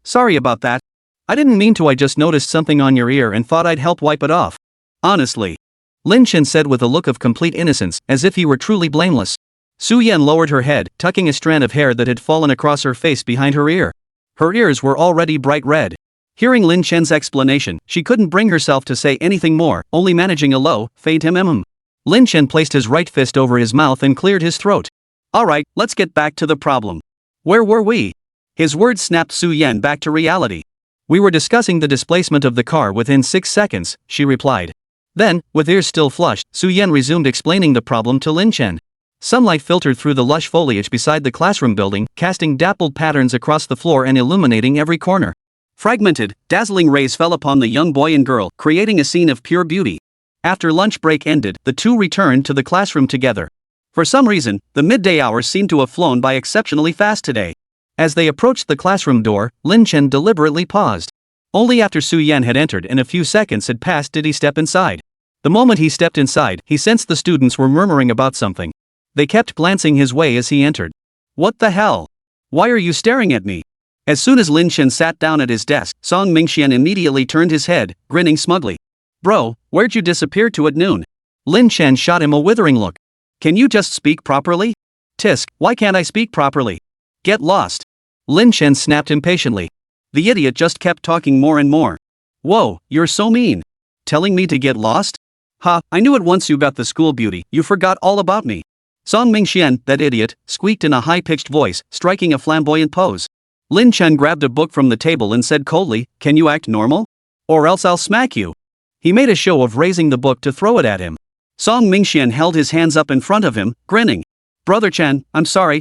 [SPEAKER 1] Sorry about that. I didn't mean to. I just noticed something on your ear and thought I'd help wipe it off. Honestly. Lin Chen said with a look of complete innocence, as if he were truly blameless. Su Yan lowered her head, tucking a strand of hair that had fallen across her face behind her ear. Her ears were already bright red. Hearing Lin Chen's explanation, she couldn't bring herself to say anything more, only managing a low, faint Lin Chen placed his right fist over his mouth and cleared his throat. "Alright, let's get back to the problem. Where were we?" His words snapped Su Yan back to reality. "We were discussing the displacement of the car within 6 seconds, she replied. Then, with ears still flushed, Su Yan resumed explaining the problem to Lin Chen. Sunlight filtered through the lush foliage beside the classroom building, casting dappled patterns across the floor and illuminating every corner. Fragmented, dazzling rays fell upon the young boy and girl, creating a scene of pure beauty. After lunch break ended, the two returned to the classroom together. For some reason, the midday hours seemed to have flown by exceptionally fast today. As they approached the classroom door, Lin Chen deliberately paused. Only after Su Yan had entered and a few seconds had passed did he step inside. The moment he stepped inside, he sensed the students were murmuring about something. They kept glancing his way as he entered. "What the hell? Why are you staring at me?" As soon as Lin Chen sat down at his desk, Song Mingxian immediately turned his head, grinning smugly. "Bro, where'd you disappear to at noon?" Lin Chen shot him a withering look. "Can you just speak properly?" "Tisk, why can't I speak properly?" "Get lost." Lin Chen snapped impatiently. The idiot just kept talking more and more. "Whoa, you're so mean. Telling me to get lost? Ha, I knew it once you got the school beauty, you forgot all about me." Song Mingxian, that idiot, squeaked in a high-pitched voice, striking a flamboyant pose. Lin Chen grabbed a book from the table and said coldly, "Can you act normal? Or else I'll smack you." He made a show of raising the book to throw it at him. Song Mingxian held his hands up in front of him, grinning. "Brother Chen, I'm sorry.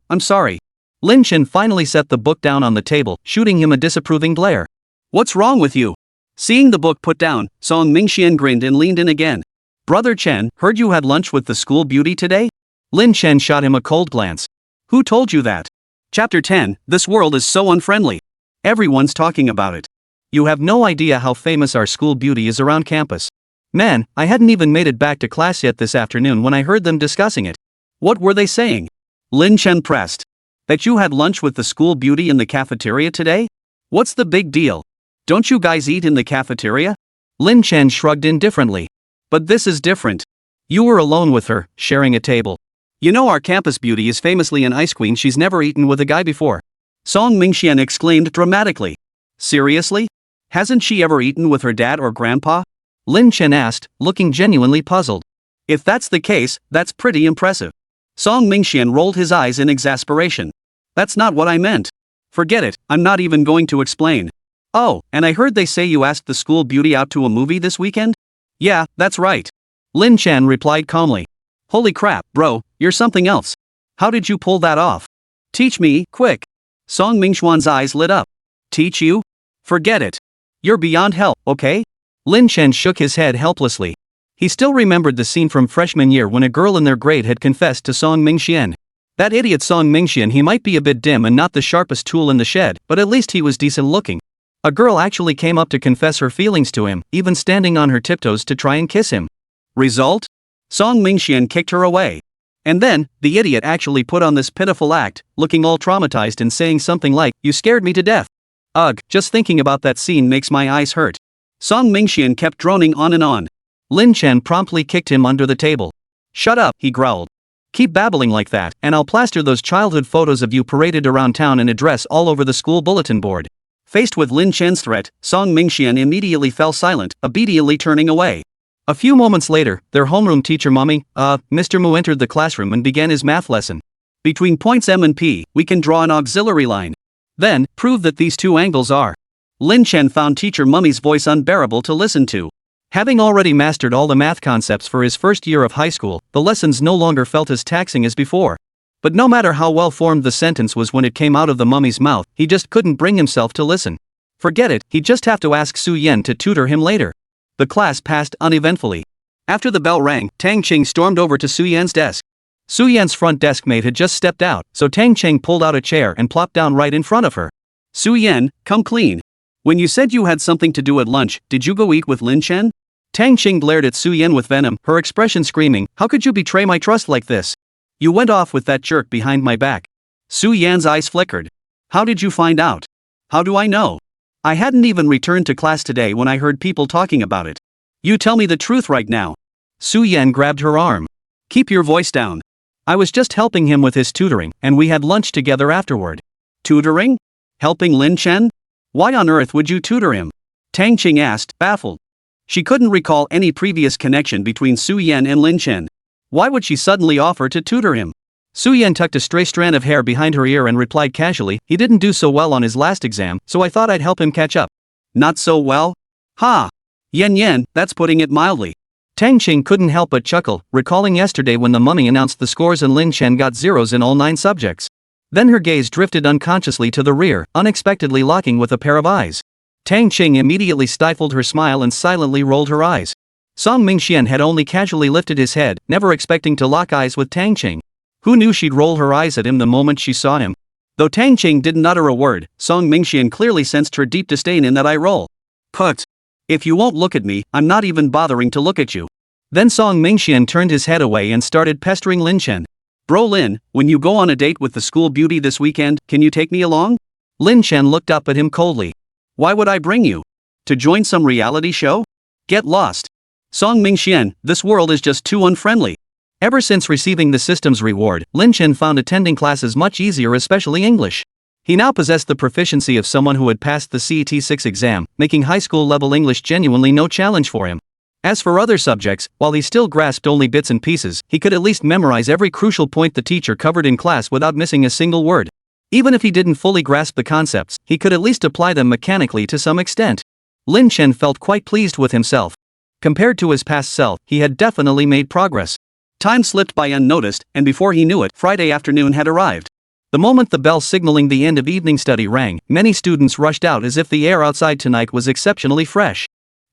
[SPEAKER 1] Lin Chen finally set the book down on the table, shooting him a disapproving glare. "What's wrong with you?" Seeing the book put down, Song Mingxian grinned and leaned in again. Brother Chen, heard you had lunch with the school beauty today? Lin Chen shot him a cold glance. Who told you that? Chapter 10, This world is so unfriendly. Everyone's talking about it. You have no idea how famous our school beauty is around campus. Man, I hadn't even made it back to class yet this afternoon when I heard them discussing it. What were they saying? Lin Chen pressed. That you had lunch with the school beauty in the cafeteria today? What's the big deal? Don't you guys eat in the cafeteria? Lin Chen shrugged indifferently. But this is different. You were alone with her, sharing a table. You know our campus beauty is famously an ice queen. She's never eaten with a guy before. Song Mingxian exclaimed dramatically. Seriously? Hasn't she ever eaten with her dad or grandpa? Lin Chen asked, looking genuinely puzzled. If that's the case, that's pretty impressive. Song Mingxian rolled his eyes in exasperation. That's not what I meant. Forget it, I'm not even going to explain. Oh, and I heard they say you asked the school beauty out to a movie this weekend? Yeah, that's right. Lin Chen replied calmly. Holy crap, bro, you're something else. How did you pull that off? Teach me, quick. Song Mingxuan's eyes lit up. Teach you? Forget it. You're beyond help, okay? Lin Chen shook his head helplessly. He still remembered the scene from freshman year when a girl in their grade had confessed to Song Mingxian. That idiot Song Mingxian, he might be a bit dim and not the sharpest tool in the shed, but at least he was decent looking. A girl actually came up to confess her feelings to him, even standing on her tiptoes to try and kiss him. Result? Song Mingxian kicked her away. And then, the idiot actually put on this pitiful act, looking all traumatized and saying something like, "You scared me to death." Ugh, just thinking about that scene makes my eyes hurt. Song Mingxian kept droning on and on. Lin Chen promptly kicked him under the table. Shut up, he growled. Keep babbling like that, and I'll plaster those childhood photos of you paraded around town in a dress all over the school bulletin board. Faced with Lin Chen's threat, Song Mingxian immediately fell silent, obediently turning away. A few moments later, their homeroom teacher Mr. Mu entered the classroom and began his math lesson. Between points M and P, we can draw an auxiliary line. Then, prove that these two angles are. Lin Chen found teacher Mummy's voice unbearable to listen to. Having already mastered all the math concepts for his first year of high school, the lessons no longer felt as taxing as before. But no matter how well formed the sentence was when it came out of the mummy's mouth, he just couldn't bring himself to listen. Forget it, he'd just have to ask Su Yan to tutor him later. The class passed uneventfully. After the bell rang, Tang Ching stormed over to Su Yan's desk. Su Yan's front desk mate had just stepped out, so Tang Ching pulled out a chair and plopped down right in front of her. Su Yan, come clean. When you said you had something to do at lunch, did you go eat with Lin Chen? Tang Ching glared at Su Yan with venom, her expression screaming, how could you betray my trust like this? You went off with that jerk behind my back. Su Yan's eyes flickered. How did you find out? How do I know? I hadn't even returned to class today when I heard people talking about it. You tell me the truth right now. Su Yan grabbed her arm. Keep your voice down. I was just helping him with his tutoring, and we had lunch together afterward. Tutoring? Helping Lin Chen? Why on earth would you tutor him? Tang Ching asked, baffled. She couldn't recall any previous connection between Su Yan and Lin Chen. Why would she suddenly offer to tutor him? Su Yan tucked a stray strand of hair behind her ear and replied casually, he didn't do so well on his last exam, so I thought I'd help him catch up. Not so well? Ha! Yen, that's putting it mildly. Tang Ching couldn't help but chuckle, recalling yesterday when the mummy announced the scores and Lin Chen got zeros in all 9 subjects. Then her gaze drifted unconsciously to the rear, unexpectedly locking with a pair of eyes. Tang Ching immediately stifled her smile and silently rolled her eyes. Song Mingxian had only casually lifted his head, never expecting to lock eyes with Tang Ching. Who knew she'd roll her eyes at him the moment she saw him? Though Tang Ching didn't utter a word, Song Mingxian clearly sensed her deep disdain in that eye roll. Put. If you won't look at me, I'm not even bothering to look at you. Then Song Mingxian turned his head away and started pestering Lin Chen. Bro Lin, when you go on a date with the school beauty this weekend, can you take me along? Lin Chen looked up at him coldly. Why would I bring you? To join some reality show? Get lost. Song Mingxian, this world is just too unfriendly. Ever since receiving the system's reward, Lin Chen found attending classes much easier, especially English. He now possessed the proficiency of someone who had passed the CET 6 exam, making high school level English genuinely no challenge for him. As for other subjects, while he still grasped only bits and pieces, he could at least memorize every crucial point the teacher covered in class without missing a single word. Even if he didn't fully grasp the concepts, he could at least apply them mechanically to some extent. Lin Chen felt quite pleased with himself. Compared to his past self, he had definitely made progress. Time slipped by unnoticed, and before he knew it, Friday afternoon had arrived. The moment the bell signaling the end of evening study rang, many students rushed out as if the air outside tonight was exceptionally fresh.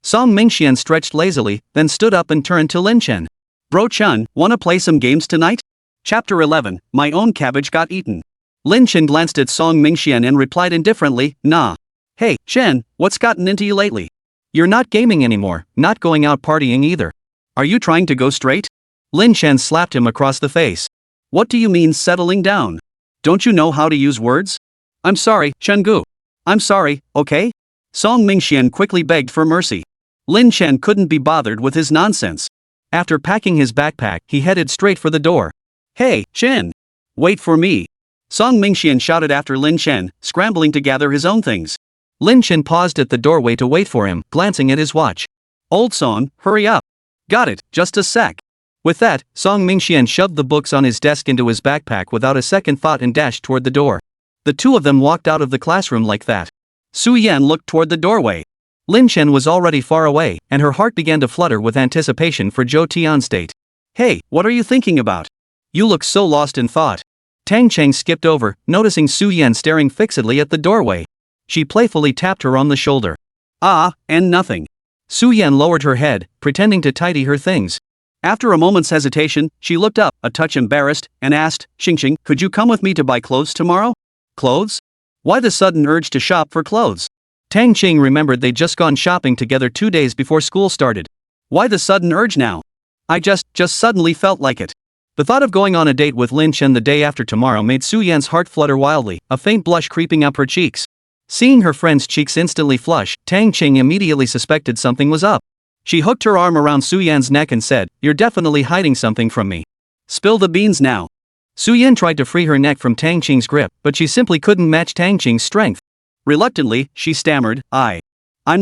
[SPEAKER 1] Song Mingxian stretched lazily, then stood up and turned to Lin Chen. Bro Chun, wanna play some games tonight? Chapter 11, My Own Cabbage Got Eaten. Lin Chen glanced at Song Mingxian and replied indifferently, nah. Hey, Chen, what's gotten into you lately? You're not gaming anymore, not going out partying either. Are you trying to go straight? Lin Chen slapped him across the face. What do you mean settling down? Don't you know how to use words? I'm sorry, Chen Gu. I'm sorry, okay? Song Mingxian quickly begged for mercy. Lin Chen couldn't be bothered with his nonsense. After packing his backpack, he headed straight for the door. Hey, Chen! Wait for me! Song Mingxian shouted after Lin Chen, scrambling to gather his own things. Lin Chen paused at the doorway to wait for him, glancing at his watch. Old Song, hurry up! Got it, just a sec. With that, Song Mingxian shoved the books on his desk into his backpack without a second thought and dashed toward the door. The two of them walked out of the classroom like that. Su Yan looked toward the doorway. Lin Chen was already far away, and her heart began to flutter with anticipation for Zhou Tian's date. Hey, what are you thinking about? You look so lost in thought. Tang Cheng skipped over, noticing Su Yan staring fixedly at the doorway. She playfully tapped her on the shoulder. Ah, and nothing. Su Yan lowered her head, pretending to tidy her things. After a moment's hesitation, she looked up, a touch embarrassed, and asked, Xingxing, could you come with me to buy clothes tomorrow? Clothes? Why the sudden urge to shop for clothes? Tang Cheng remembered they'd just gone shopping together 2 days before school started. Why the sudden urge now? I just suddenly felt like it. The thought of going on a date with Lin Chen the day after tomorrow made Su Yan's heart flutter wildly, a faint blush creeping up her cheeks. Seeing her friend's cheeks instantly flush, Tang Cheng immediately suspected something was up. She hooked her arm around Su Yan's neck and said, You're definitely hiding something from me. Spill the beans now. Su Yan tried to free her neck from Tang Cheng's grip, but she simply couldn't match Tang Cheng's strength. Reluctantly, she stammered, I'm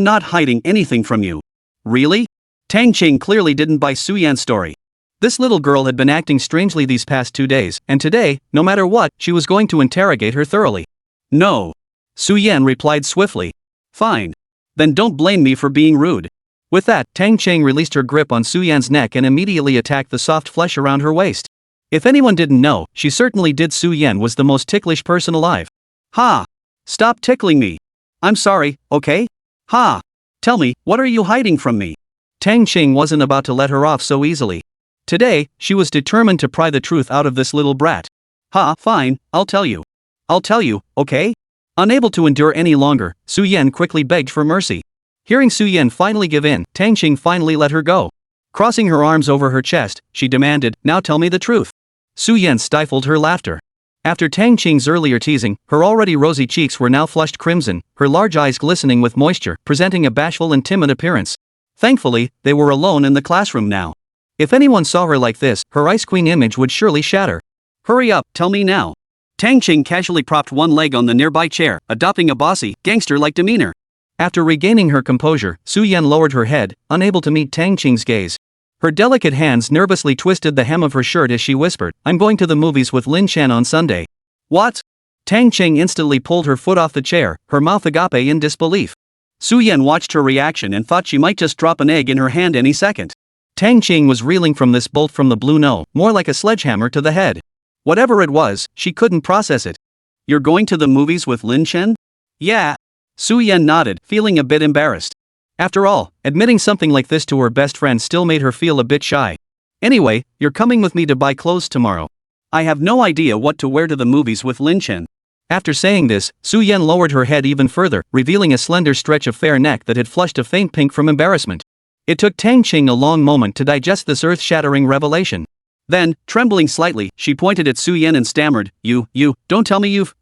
[SPEAKER 1] not hiding anything from you. Really? Tang Cheng clearly didn't buy Su Yan's story. This little girl had been acting strangely these past 2 days, and today, no matter what, she was going to interrogate her thoroughly. No. Su Yan replied swiftly. Fine. Then don't blame me for being rude. With that, Tang Cheng released her grip on Su Yan's neck and immediately attacked the soft flesh around her waist. If anyone didn't know, she certainly did. Su Yan was the most ticklish person alive. Ha! Stop tickling me. I'm sorry, okay? Ha! Tell me, what are you hiding from me? Tang Cheng wasn't about to let her off so easily. Today, she was determined to pry the truth out of this little brat. Ha, fine, I'll tell you. I'll tell you, okay? Unable to endure any longer, Su Yan quickly begged for mercy. Hearing Su Yan finally give in, Tang Cheng finally let her go. Crossing her arms over her chest, she demanded, Now tell me the truth. Su Yan stifled her laughter. After Tang Cheng's earlier teasing, her already rosy cheeks were now flushed crimson, her large eyes glistening with moisture, presenting a bashful and timid appearance. Thankfully, they were alone in the classroom now. If anyone saw her like this, her Ice Queen image would surely shatter. Hurry up, tell me now. Tang Cheng casually propped one leg on the nearby chair, adopting a bossy, gangster-like demeanor. After regaining her composure, Su Yan lowered her head, unable to meet Tang Cheng's gaze. Her delicate hands nervously twisted the hem of her shirt as she whispered, I'm going to the movies with Lin Chen on Sunday. What? Tang Cheng instantly pulled her foot off the chair, her mouth agape in disbelief. Su Yan watched her reaction and thought she might just drop an egg in her hand any second. Tang Cheng was reeling from this bolt from the blue, no, more like a sledgehammer to the head. Whatever it was, she couldn't process it. You're going to the movies with Lin Chen? Yeah. Su Yan nodded, feeling a bit embarrassed. After all, admitting something like this to her best friend still made her feel a bit shy. Anyway, you're coming with me to buy clothes tomorrow. I have no idea what to wear to the movies with Lin Chen. After saying this, Su Yan lowered her head even further, revealing a slender stretch of fair neck that had flushed a faint pink from embarrassment. It took Tang Cheng a long moment to digest this earth-shattering revelation. Then, trembling slightly, she pointed at Su Yan and stammered, You, don't tell me you've,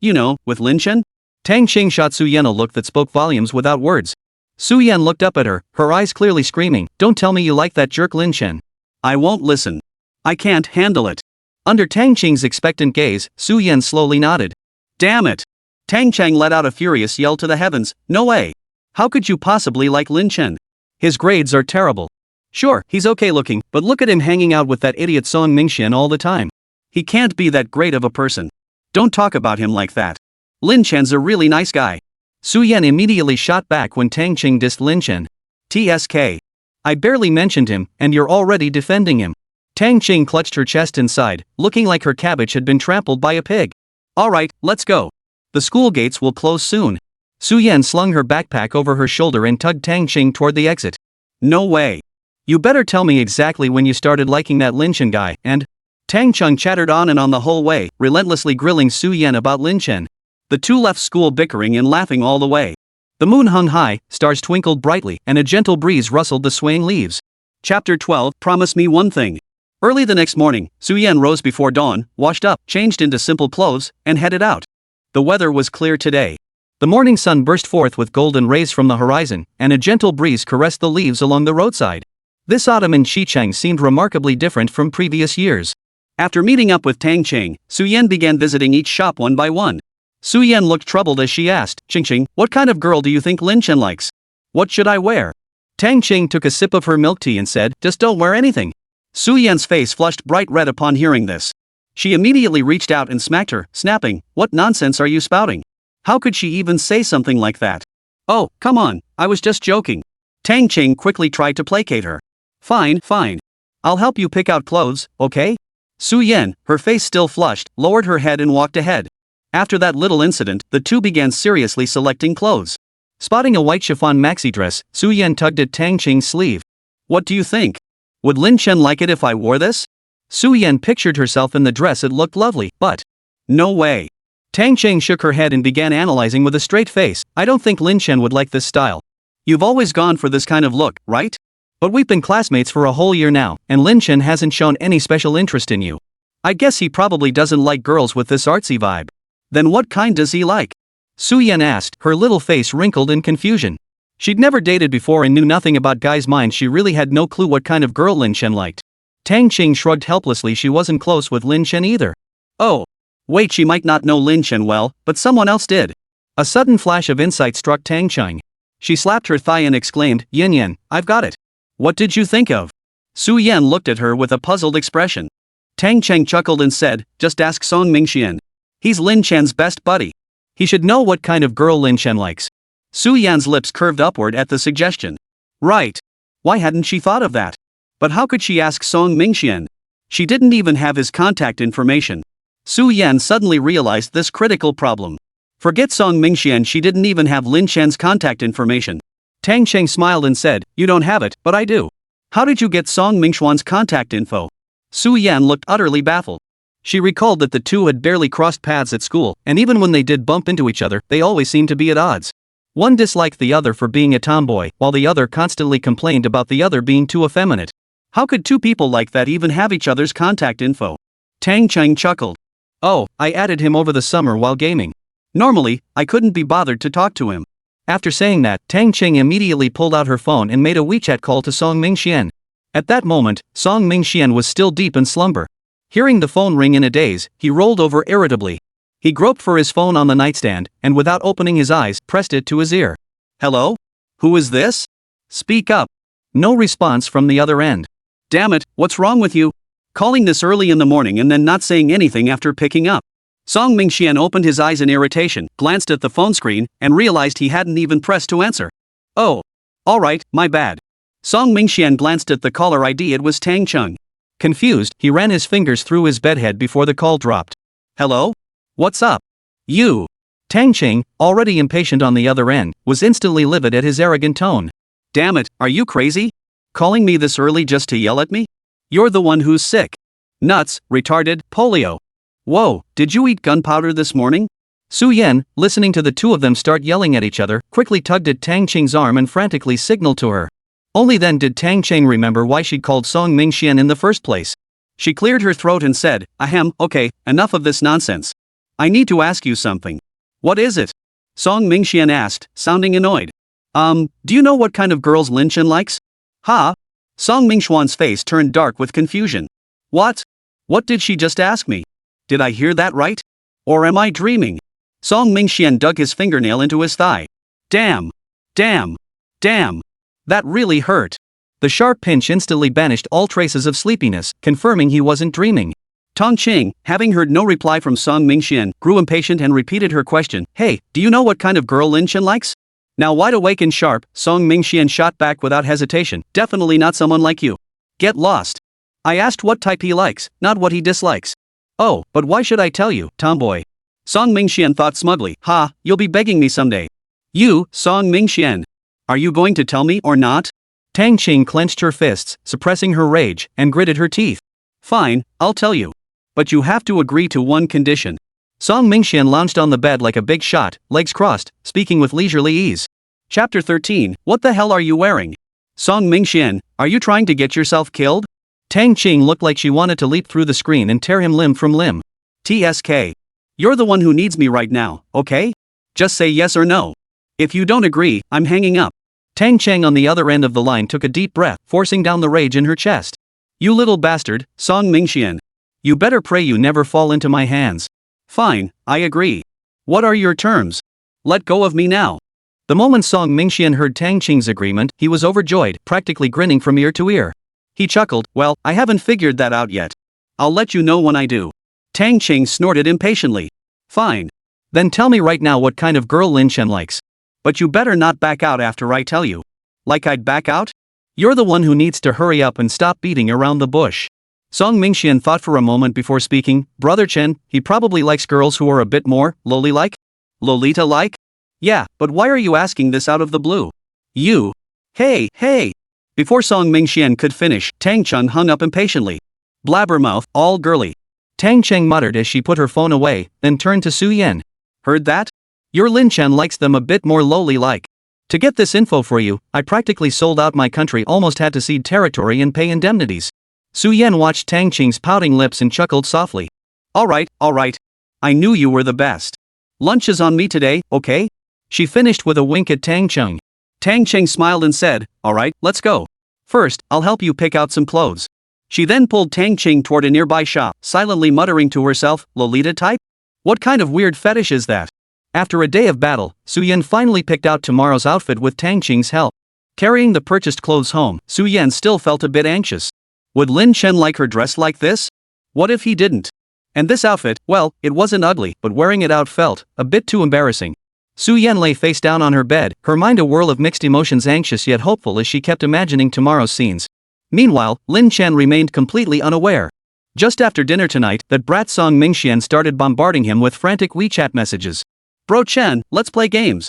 [SPEAKER 1] with Lin Chen? Tang Cheng shot Su Yan a look that spoke volumes without words. Su Yan looked up at her, her eyes clearly screaming, Don't tell me you like that jerk Lin Chen. I won't listen. I can't handle it. Under Tang Cheng's expectant gaze, Su Yan slowly nodded. Damn it! Tang Cheng let out a furious yell to the heavens, No way! How could you possibly like Lin Chen? His grades are terrible. Sure, he's okay looking, but look at him hanging out with that idiot Song Mingxian all the time. He can't be that great of a person. Don't talk about him like that. Lin Chen's a really nice guy. Su Yan immediately shot back when Tang Cheng dissed Lin Chen. TSK. I barely mentioned him, and you're already defending him. Tang Cheng clutched her chest inside, looking like her cabbage had been trampled by a pig. Alright, let's go. The school gates will close soon. Su Yan slung her backpack over her shoulder and tugged Tang Cheng toward the exit. No way. You better tell me exactly when you started liking that Lin Chen guy, and Tang Chung chattered on and on the whole way, relentlessly grilling Su Yan about Lin Chen. The two left school bickering and laughing all the way. The moon hung high, stars twinkled brightly, and a gentle breeze rustled the swaying leaves. Chapter 12, Promise Me One Thing. Early the next morning, Su Yan rose before dawn, washed up, changed into simple clothes, and headed out. The weather was clear today. The morning sun burst forth with golden rays from the horizon, and a gentle breeze caressed the leaves along the roadside. This autumn in Xicheng seemed remarkably different from previous years. After meeting up with Tang Ching, Su Yan began visiting each shop one by one. Su Yan looked troubled as she asked, Ching, what kind of girl do you think Lin Chen likes? What should I wear? Tang Ching took a sip of her milk tea and said, just don't wear anything. Su Yan's face flushed bright red upon hearing this. She immediately reached out and smacked her, snapping, what nonsense are you spouting? How could she even say something like that? Oh, come on, I was just joking. Tang Ching quickly tried to placate her. Fine. I'll help you pick out clothes, okay? Su Yan, her face still flushed, lowered her head and walked ahead. After that little incident, the two began seriously selecting clothes. Spotting a white chiffon maxi dress, Su Yan tugged at Tang Ching's sleeve. What do you think? Would Lin Chen like it if I wore this? Su Yan pictured herself in the dress. It looked lovely, but no way. Tang Ching shook her head and began analyzing with a straight face. I don't think Lin Chen would like this style. You've always gone for this kind of look, right? But we've been classmates for a whole year now, and Lin Chen hasn't shown any special interest in you. I guess he probably doesn't like girls with this artsy vibe. Then what kind does he like? Su Yan asked, her little face wrinkled in confusion. She'd never dated before and knew nothing about guys' minds. She really had no clue what kind of girl Lin Chen liked. Tang Ching shrugged helplessly. She wasn't close with Lin Chen either. Oh. Wait, she might not know Lin Chen well, but someone else did. A sudden flash of insight struck Tang Ching. She slapped her thigh and exclaimed, Yin, I've got it. What did you think of? Su Yan looked at her with a puzzled expression. Tang Cheng chuckled and said, just ask Song Mingxian. He's Lin Chen's best buddy. He should know what kind of girl Lin Chen likes. Su Yan's lips curved upward at the suggestion. Right. Why hadn't she thought of that? But how could she ask Song Mingxian? She didn't even have his contact information. Su Yan suddenly realized this critical problem. Forget Song Mingxian, she didn't even have Lin Chen's contact information. Tang Cheng smiled and said, you don't have it, but I do. How did you get Song Mingxuan's contact info? Su Yan looked utterly baffled. She recalled that the two had barely crossed paths at school, and even when they did bump into each other, they always seemed to be at odds. One disliked the other for being a tomboy, while the other constantly complained about the other being too effeminate. How could two people like that even have each other's contact info? Tang Cheng chuckled. Oh, I added him over the summer while gaming. Normally, I couldn't be bothered to talk to him. After saying that, Tang Ching immediately pulled out her phone and made a WeChat call to Song Mingxian. At that moment, Song Mingxian was still deep in slumber. Hearing the phone ring in a daze, he rolled over irritably. He groped for his phone on the nightstand, and without opening his eyes, pressed it to his ear. Hello? Who is this? Speak up. No response from the other end. Damn it, what's wrong with you? Calling this early in the morning and then not saying anything after picking up. Song Mingxian opened his eyes in irritation, glanced at the phone screen, and realized he hadn't even pressed to answer. Oh. Alright, my bad. Song Mingxian glanced at the caller ID. It was Tang Chung. Confused, he ran his fingers through his bedhead before the call dropped. Hello? What's up? You. Tang Ching, already impatient on the other end, was instantly livid at his arrogant tone. Damn it, are you crazy? Calling me this early just to yell at me? You're the one who's sick. Nuts, retarded, polio. Whoa, did you eat gunpowder this morning? Su Yan, listening to the two of them start yelling at each other, quickly tugged at Tang Ching's arm and frantically signaled to her. Only then did Tang Ching remember why she'd called Song Mingxian in the first place. She cleared her throat and said, Ahem, okay, enough of this nonsense. I need to ask you something. What is it? Song Mingxian asked, sounding annoyed. Do you know what kind of girls Lin Chen likes? Ha? Song Mingxuan's face turned dark with confusion. What? What did she just ask me? Did I hear that right? Or am I dreaming? Song Mingxian dug his fingernail into his thigh. Damn. That really hurt. The sharp pinch instantly banished all traces of sleepiness, confirming he wasn't dreaming. Tong Qing, having heard no reply from Song Mingxian, grew impatient and repeated her question. Hey, do you know what kind of girl Lin Chen likes? Now wide awake and sharp, Song Mingxian shot back without hesitation. Definitely not someone like you. Get lost. I asked what type he likes, not what he dislikes. Oh, but why should I tell you, tomboy? Song Mingxian thought smugly. Ha, you'll be begging me someday. You, Song Mingxian. Are you going to tell me or not? Tang Qing clenched her fists, suppressing her rage, and gritted her teeth. Fine, I'll tell you. But you have to agree to one condition. Song Mingxian lounged on the bed like a big shot, legs crossed, speaking with leisurely ease. Chapter 13, What the hell are you wearing? Song Mingxian, are you trying to get yourself killed? Tang Qing looked like she wanted to leap through the screen and tear him limb from limb. TSK. You're the one who needs me right now, okay? Just say yes or no. If you don't agree, I'm hanging up. Tang Cheng on the other end of the line took a deep breath, forcing down the rage in her chest. You little bastard, Song Mingxian. You better pray you never fall into my hands. Fine, I agree. What are your terms? Let go of me now. The moment Song Mingxian heard Tang Qing's agreement, he was overjoyed, practically grinning from ear to ear. He chuckled, well, I haven't figured that out yet. I'll let you know when I do. Tang Qing snorted impatiently. Fine. Then tell me right now what kind of girl Lin Shen likes. But you better not back out after I tell you. Like I'd back out? You're the one who needs to hurry up and stop beating around the bush. Song Mingxian thought for a moment before speaking. Brother Chen, he probably likes girls who are a bit more loli-like? Lolita-like? Yeah, but why are you asking this out of the blue? You. Hey. Before Song Mingxian could finish, Tang Cheng hung up impatiently. Blabbermouth, all girly. Tang Cheng muttered as she put her phone away, then turned to Su Yan. Heard that? Your Lin Chen likes them a bit more lowly-like. To get this info for you, I practically sold out my country, almost had to cede territory and pay indemnities. Su Yan watched Tang Qing's pouting lips and chuckled softly. Alright. I knew you were the best. Lunch is on me today, okay? She finished with a wink at Tang Cheng. Tang Cheng smiled and said, alright, let's go. First, I'll help you pick out some clothes. She then pulled Tang Qing toward a nearby shop, silently muttering to herself, Lolita type? What kind of weird fetish is that? After a day of battle, Su Yan finally picked out tomorrow's outfit with Tang Qing's help. Carrying the purchased clothes home, Su Yan still felt a bit anxious. Would Lin Chen like her dressed like this? What if he didn't? And this outfit, well, it wasn't ugly, but wearing it out felt a bit too embarrassing. Su Yan lay face down on her bed, her mind a whirl of mixed emotions, anxious yet hopeful as she kept imagining tomorrow's scenes. Meanwhile, Lin Chen remained completely unaware. Just after dinner tonight, that brat Song Mingxian started bombarding him with frantic WeChat messages. Bro Chen, let's play games.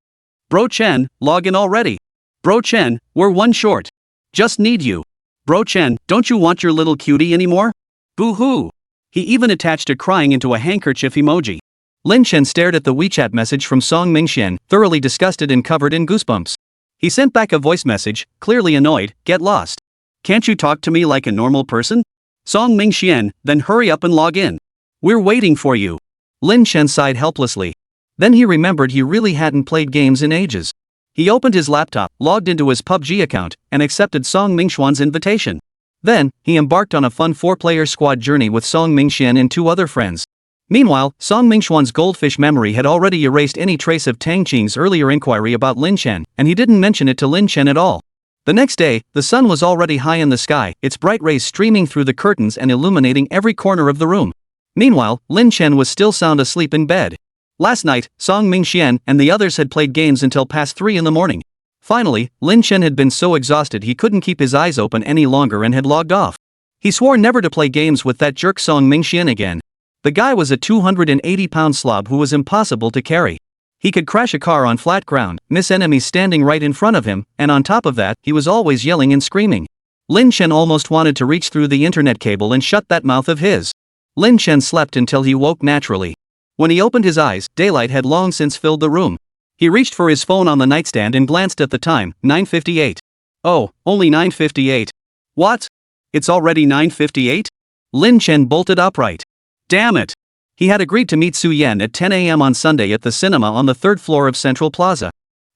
[SPEAKER 1] Bro Chen, log in already. Bro Chen, we're one short. Just need you. Bro Chen, don't you want your little cutie anymore? Boo-hoo. He even attached a crying into a handkerchief emoji. Lin Chen stared at the WeChat message from Song Mingxian, thoroughly disgusted and covered in goosebumps. He sent back a voice message, clearly annoyed, get lost. Can't you talk to me like a normal person? Song Mingxian, then hurry up and log in. We're waiting for you. Lin Chen sighed helplessly. Then he remembered he really hadn't played games in ages. He opened his laptop, logged into his PUBG account, and accepted Song Mingxuan's invitation. Then, he embarked on a fun 4-player squad journey with Song Mingxian and 2 other friends. Meanwhile, Song Mingxuan's goldfish memory had already erased any trace of Tang Qing's earlier inquiry about Lin Chen, and he didn't mention it to Lin Chen at all. The next day, the sun was already high in the sky, its bright rays streaming through the curtains and illuminating every corner of the room. Meanwhile, Lin Chen was still sound asleep in bed. Last night, Song Mingxian and the others had played games until past 3 in the morning. Finally, Lin Chen had been so exhausted he couldn't keep his eyes open any longer and had logged off. He swore never to play games with that jerk Song Mingxian again. The guy was a 280-pound slob who was impossible to carry. He could crash a car on flat ground, miss enemies standing right in front of him, and on top of that, he was always yelling and screaming. Lin Chen almost wanted to reach through the internet cable and shut that mouth of his. Lin Chen slept until he woke naturally. When he opened his eyes, daylight had long since filled the room. He reached for his phone on the nightstand and glanced at the time, 9:58. Oh, only 9:58. What? It's already 9:58? Lin Chen bolted upright. Damn it! He had agreed to meet Su Yan at 10 a.m. on Sunday at the cinema on the 3rd floor of Central Plaza.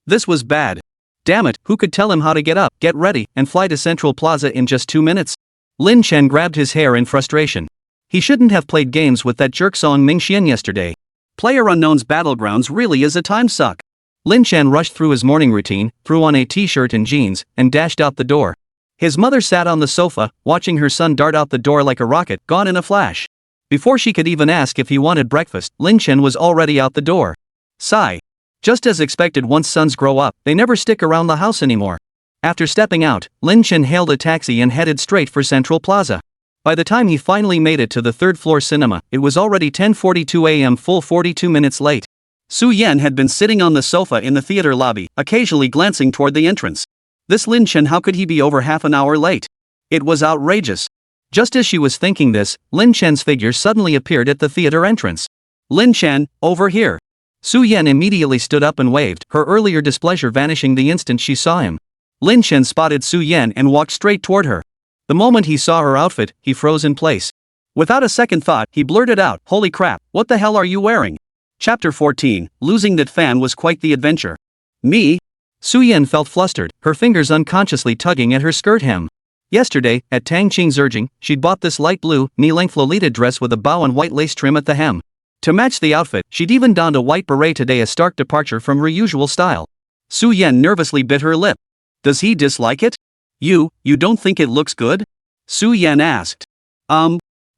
[SPEAKER 1] This was bad. Damn it, who could tell him how to get up, get ready, and fly to Central Plaza in just 2 minutes? Lin Chen grabbed his hair in frustration. He shouldn't have played games with that jerk Song Mingxian yesterday. PlayerUnknown's Battlegrounds really is a time suck. Lin Chen rushed through his morning routine, threw on a t-shirt and jeans, and dashed out the door. His mother sat on the sofa, watching her son dart out the door like a rocket, gone in a flash. Before she could even ask if he wanted breakfast, Lin Chen was already out the door. Sigh. Just as expected, once sons grow up, they never stick around the house anymore. After stepping out, Lin Chen hailed a taxi and headed straight for Central Plaza. By the time he finally made it to the 3rd floor cinema, it was already 10:42 a.m., full 42 minutes late. Su Yan had been sitting on the sofa in the theater lobby, occasionally glancing toward the entrance. This Lin Chen, how could he be over half an hour late? It was outrageous. Just as she was thinking this, Lin Chen's figure suddenly appeared at the theater entrance. Lin Chen, over here. Su Yan immediately stood up and waved, her earlier displeasure vanishing the instant she saw him. Lin Chen spotted Su Yan and walked straight toward her. The moment he saw her outfit, he froze in place. Without a second thought, he blurted out, "Holy crap, what the hell are you wearing?" Chapter 14, losing that fan was quite the adventure. Me? Su Yan felt flustered, her fingers unconsciously tugging at her skirt hem. Yesterday, at Tang Qing's urging, she'd bought this light blue, knee-length Lolita dress with a bow and white lace trim at the hem. To match the outfit, she'd even donned a white beret today, a stark departure from her usual style. Su Yan nervously bit her lip. Does he dislike it? You don't think it looks good? Su Yan asked.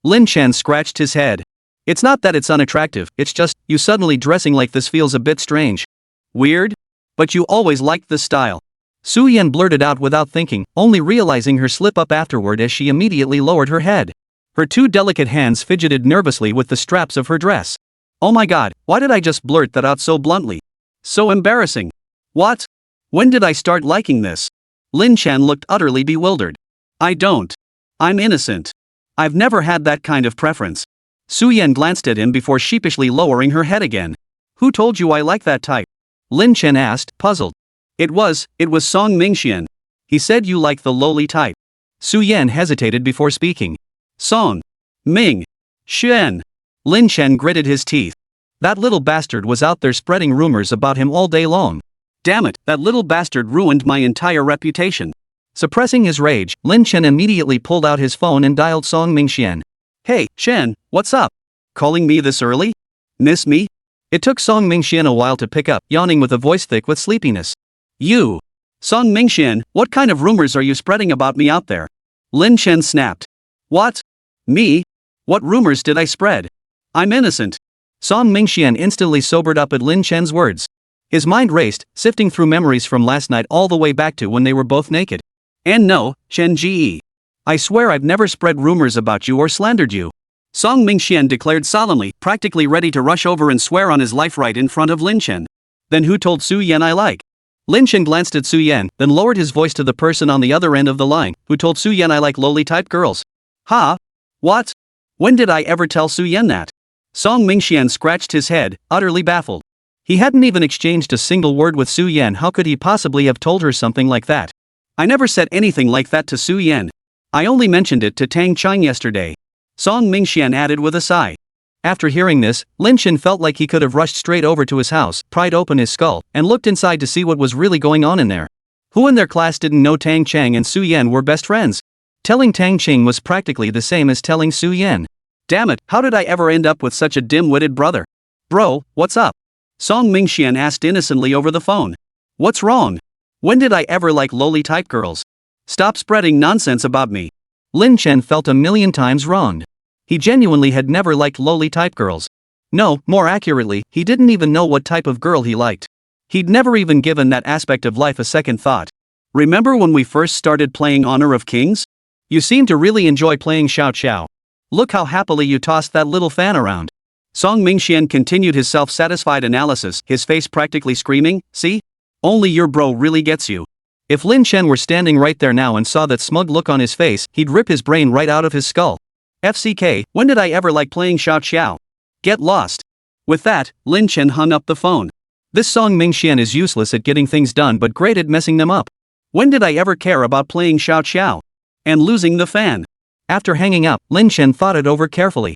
[SPEAKER 1] Lin Chen scratched his head. It's not that it's unattractive, it's just, you suddenly dressing like this feels a bit strange. Weird? But you always liked this style. Su Yan blurted out without thinking, only realizing her slip-up afterward as she immediately lowered her head. Her two delicate hands fidgeted nervously with the straps of her dress. Oh my god, why did I just blurt that out so bluntly? So embarrassing. What? When did I start liking this? Lin Chen looked utterly bewildered. I don't. I'm innocent. I've never had that kind of preference. Su Yan glanced at him before sheepishly lowering her head again. Who told you I like that type? Lin Chen asked, puzzled. It was Song Mingxian. He said you like the lowly type. Su Yan hesitated before speaking. Song Ming Xian. Lin Chen gritted his teeth. That little bastard was out there spreading rumors about him all day long. Damn it, that little bastard ruined my entire reputation. Suppressing his rage, Lin Chen immediately pulled out his phone and dialed Song Mingxian. Hey, Shen, what's up? Calling me this early? Miss me? It took Song Mingxian a while to pick up, yawning with a voice thick with sleepiness. You. Song Mingxian, what kind of rumors are you spreading about me out there? Lin Chen snapped. What? Me? What rumors did I spread? I'm innocent. Song Mingxian instantly sobered up at Lin Chen's words. His mind raced, sifting through memories from last night all the way back to when they were both naked. And no, Chen Ji. I swear I've never spread rumors about you or slandered you. Song Mingxian declared solemnly, practically ready to rush over and swear on his life right in front of Lin Chen. Then who told Su Yan I like? Lin Chen glanced at Su Yan, then lowered his voice to the person on the other end of the line. Who told Su Yan I like lowly-type girls? Ha? What? When did I ever tell Su Yan that? Song Mingxian scratched his head, utterly baffled. He hadn't even exchanged a single word with Su Yan. How could he possibly have told her something like that? I never said anything like that to Su Yan. I only mentioned it to Tang Qing yesterday. Song Mingxian added with a sigh. After hearing this, Lin Chen felt like he could have rushed straight over to his house, pried open his skull, and looked inside to see what was really going on in there. Who in their class didn't know Tang Qing and Su Yan were best friends? Telling Tang Qing was practically the same as telling Su Yan. Damn it, how did I ever end up with such a dim-witted brother? Bro, what's up? Song Mingxian asked innocently over the phone. What's wrong? When did I ever like lowly-type girls? Stop spreading nonsense about me. Lin Chen felt a million times wronged. He genuinely had never liked lowly-type girls. No, more accurately, he didn't even know what type of girl he liked. He'd never even given that aspect of life a second thought. Remember when we first started playing Honor of Kings? You seemed to really enjoy playing Xiao Xiao. Look how happily you tossed that little fan around. Song Mingxian continued his self-satisfied analysis, his face practically screaming, see? Only your bro really gets you. If Lin Chen were standing right there now and saw that smug look on his face, he'd rip his brain right out of his skull. FCK, when did I ever like playing Xiao Xiao? Get lost. With that, Lin Chen hung up the phone. This Song Mingxian is useless at getting things done but great at messing them up. When did I ever care about playing Xiao Xiao? And losing the fan? After hanging up, Lin Chen thought it over carefully.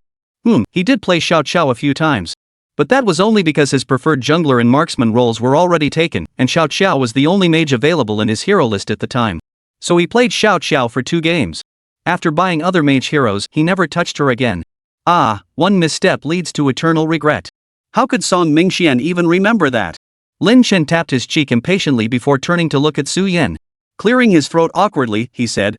[SPEAKER 1] He did play Xiao Xiao a few times. But that was only because his preferred jungler and marksman roles were already taken, and Xiao Xiao was the only mage available in his hero list at the time. So he played Xiao Xiao for 2 games. After buying other mage heroes, he never touched her again. One misstep leads to eternal regret. How could Song Mingxian even remember that? Lin Chen tapped his cheek impatiently before turning to look at Su Yan. Clearing his throat awkwardly, he said,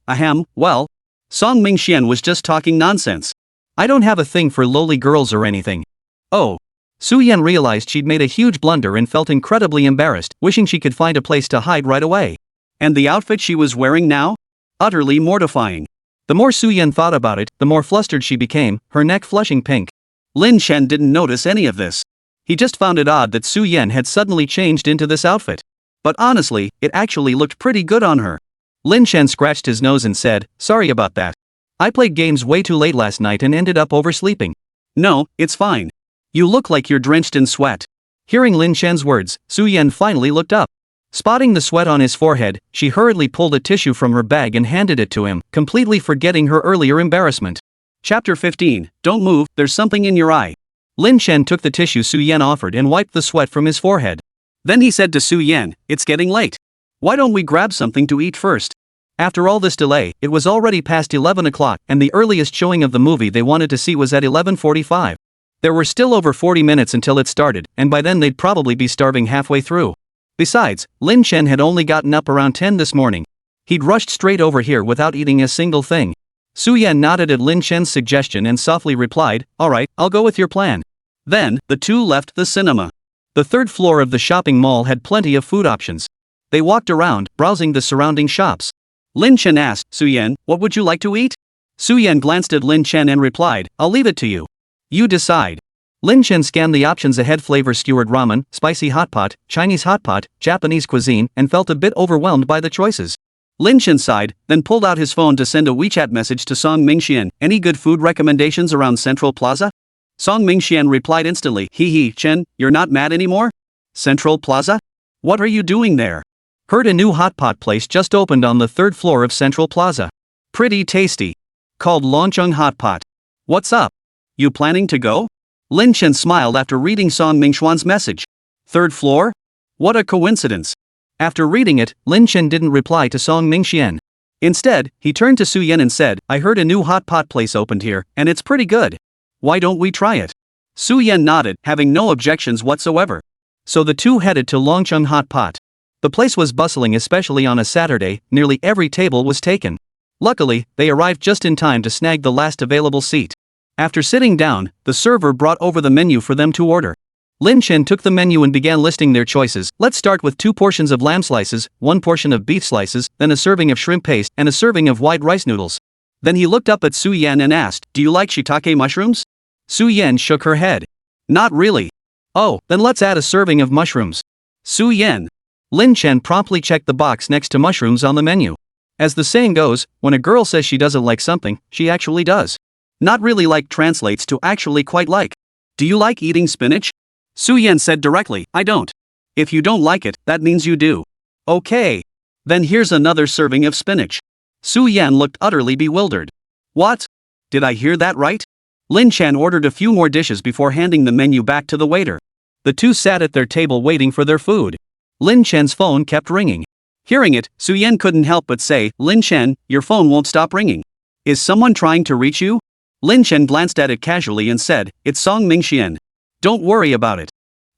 [SPEAKER 1] well, Song Mingxian was just talking nonsense. I don't have a thing for lowly girls or anything. Oh. Su Yan realized she'd made a huge blunder and felt incredibly embarrassed, wishing she could find a place to hide right away. And the outfit she was wearing now? Utterly mortifying. The more Su Yan thought about it, the more flustered she became, her neck flushing pink. Lin Chen didn't notice any of this. He just found it odd that Su Yan had suddenly changed into this outfit. But honestly, it actually looked pretty good on her. Lin Chen scratched his nose and said, "Sorry about that. I played games way too late last night and ended up oversleeping." "No, it's fine. You look like you're drenched in sweat." Hearing Lin Chen's words, Su Yan finally looked up. Spotting the sweat on his forehead, she hurriedly pulled a tissue from her bag and handed it to him, completely forgetting her earlier embarrassment. Chapter 15, Don't move, there's something in your eye. Lin Chen took the tissue Su Yan offered and wiped the sweat from his forehead. Then he said to Su Yan, "It's getting late. Why don't we grab something to eat first?" After all this delay, it was already past 11 o'clock and the earliest showing of the movie they wanted to see was at 11:45. There were still over 40 minutes until it started, and by then they'd probably be starving halfway through. Besides, Lin Chen had only gotten up around 10 this morning. He'd rushed straight over here without eating a single thing. Su Yan nodded at Lin Chen's suggestion and softly replied, "Alright, I'll go with your plan." Then, the two left the cinema. The third floor of the shopping mall had plenty of food options. They walked around, browsing the surrounding shops. Lin Chen asked, "Su Yan, what would you like to eat?" Su Yan glanced at Lin Chen and replied, "I'll leave it to you. You decide." Lin Chen scanned the options ahead: flavor skewered ramen, spicy hot pot, Chinese hot pot, Japanese cuisine, and felt a bit overwhelmed by the choices. Lin Chen sighed, then pulled out his phone to send a WeChat message to Song Mingxian. "Any good food recommendations around Central Plaza?" Song Mingxian replied instantly, "Hee, Chen, you're not mad anymore? Central Plaza? What are you doing there?" "Heard a new hot pot place just opened on the third floor of Central Plaza. Pretty tasty. Called Longcheng Hot Pot. What's up? You planning to go?" Lin Chen smiled after reading Song Mingxuan's message. "Third floor? What a coincidence." After reading it, Lin Chen didn't reply to Song Mingxian. Instead, he turned to Su Yan and said, "I heard a new hot pot place opened here, and it's pretty good. Why don't we try it?" Su Yan nodded, having no objections whatsoever. So the two headed to Longcheng Hot Pot. The place was bustling, especially on a Saturday. Nearly every table was taken. Luckily, they arrived just in time to snag the last available seat. After sitting down, the server brought over the menu for them to order. Lin Chen took the menu and began listing their choices. "Let's start with 2 portions of lamb slices, 1 portion of beef slices, then a serving of shrimp paste, and a serving of white rice noodles." Then he looked up at Su Yan and asked, "Do you like shiitake mushrooms?" Su Yan shook her head. "Not really." "Oh, then let's add a serving of mushrooms." "Su Yan." Lin Chen promptly checked the box next to mushrooms on the menu. As the saying goes, when a girl says she doesn't like something, she actually does. Not really like translates to actually quite like. "Do you like eating spinach?" Su Yan said directly, "I don't." "If you don't like it, that means you do." "Okay. Then here's another serving of spinach." Su Yan looked utterly bewildered. "What? Did I hear that right?" Lin Chen ordered a few more dishes before handing the menu back to the waiter. The two sat at their table waiting for their food. Lin Chen's phone kept ringing. Hearing it, Su Yan couldn't help but say, "Lin Chen, your phone won't stop ringing. Is someone trying to reach you?" Lin Chen glanced at it casually and said, "It's Song Mingxian. Don't worry about it."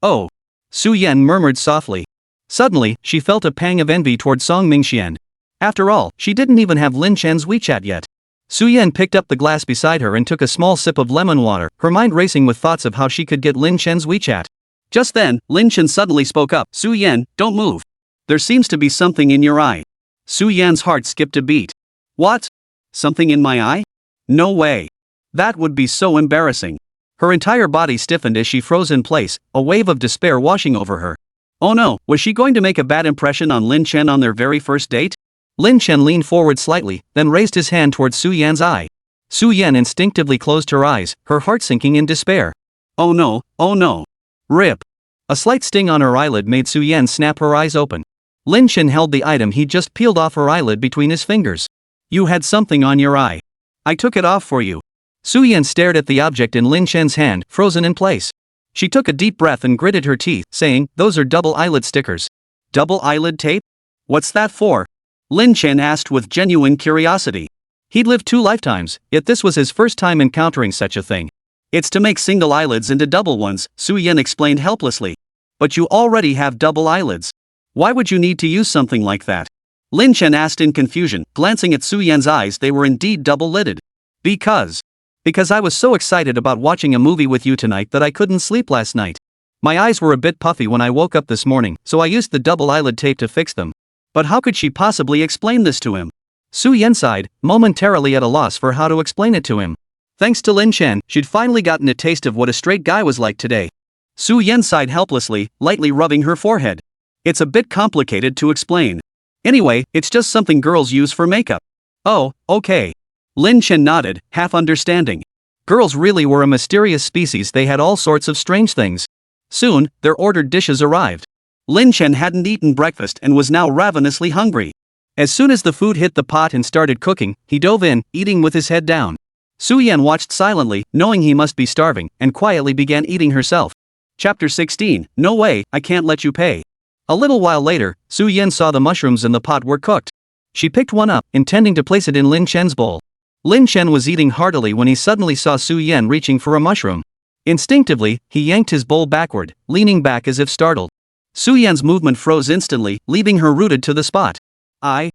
[SPEAKER 1] "Oh." Su Yan murmured softly. Suddenly, she felt a pang of envy toward Song Mingxian. After all, she didn't even have Lin Chen's WeChat yet. Su Yan picked up the glass beside her and took a small sip of lemon water, her mind racing with thoughts of how she could get Lin Chen's WeChat. Just then, Lin Chen suddenly spoke up, "Su Yan, don't move. There seems to be something in your eye." Su Yan's heart skipped a beat. "What? Something in my eye? No way. That would be so embarrassing." Her entire body stiffened as she froze in place, a wave of despair washing over her. Oh no, was she going to make a bad impression on Lin Chen on their very first date? Lin Chen leaned forward slightly, then raised his hand towards Su Yan's eye. Su Yan instinctively closed her eyes, her heart sinking in despair. Oh no, oh no. Rip. A slight sting on her eyelid made Su Yan snap her eyes open. Lin Chen held the item he just peeled off her eyelid between his fingers. "You had something on your eye. I took it off for you." Su Yan stared at the object in Lin Chen's hand, frozen in place. She took a deep breath and gritted her teeth, saying, "Those are double eyelid stickers." "Double eyelid tape? What's that for?" Lin Chen asked with genuine curiosity. He'd lived 2 lifetimes, yet this was his first time encountering such a thing. "It's to make single eyelids into double ones," Su Yan explained helplessly. "But you already have double eyelids. Why would you need to use something like that?" Lin Chen asked in confusion, glancing at Su Yan's eyes. They were indeed double-lidded. Because I was so excited about watching a movie with you tonight that I couldn't sleep last night. My eyes were a bit puffy when I woke up this morning, so I used the double eyelid tape to fix them." But how could she possibly explain this to him? Su Yan sighed, momentarily at a loss for how to explain it to him. Thanks to Lin Chen, she'd finally gotten a taste of what a straight guy was like today. Su Yan sighed helplessly, lightly rubbing her forehead. It's a bit complicated to explain. Anyway, it's just something girls use for makeup. Oh, okay. Lin Chen nodded, half understanding. Girls really were a mysterious species, they had all sorts of strange things. Soon, their ordered dishes arrived. Lin Chen hadn't eaten breakfast and was now ravenously hungry. As soon as the food hit the pot and started cooking, he dove in, eating with his head down. Su Yan watched silently, knowing he must be starving, and quietly began eating herself. Chapter 16, No way, I can't let you pay. A little while later, Su Yan saw the mushrooms in the pot were cooked. She picked one up, intending to place it in Lin Chen's bowl. Lin Chen was eating heartily when he suddenly saw Su Yan reaching for a mushroom. Instinctively, he yanked his bowl backward, leaning back as if startled. Su Yan's movement froze instantly, leaving her rooted to the spot. I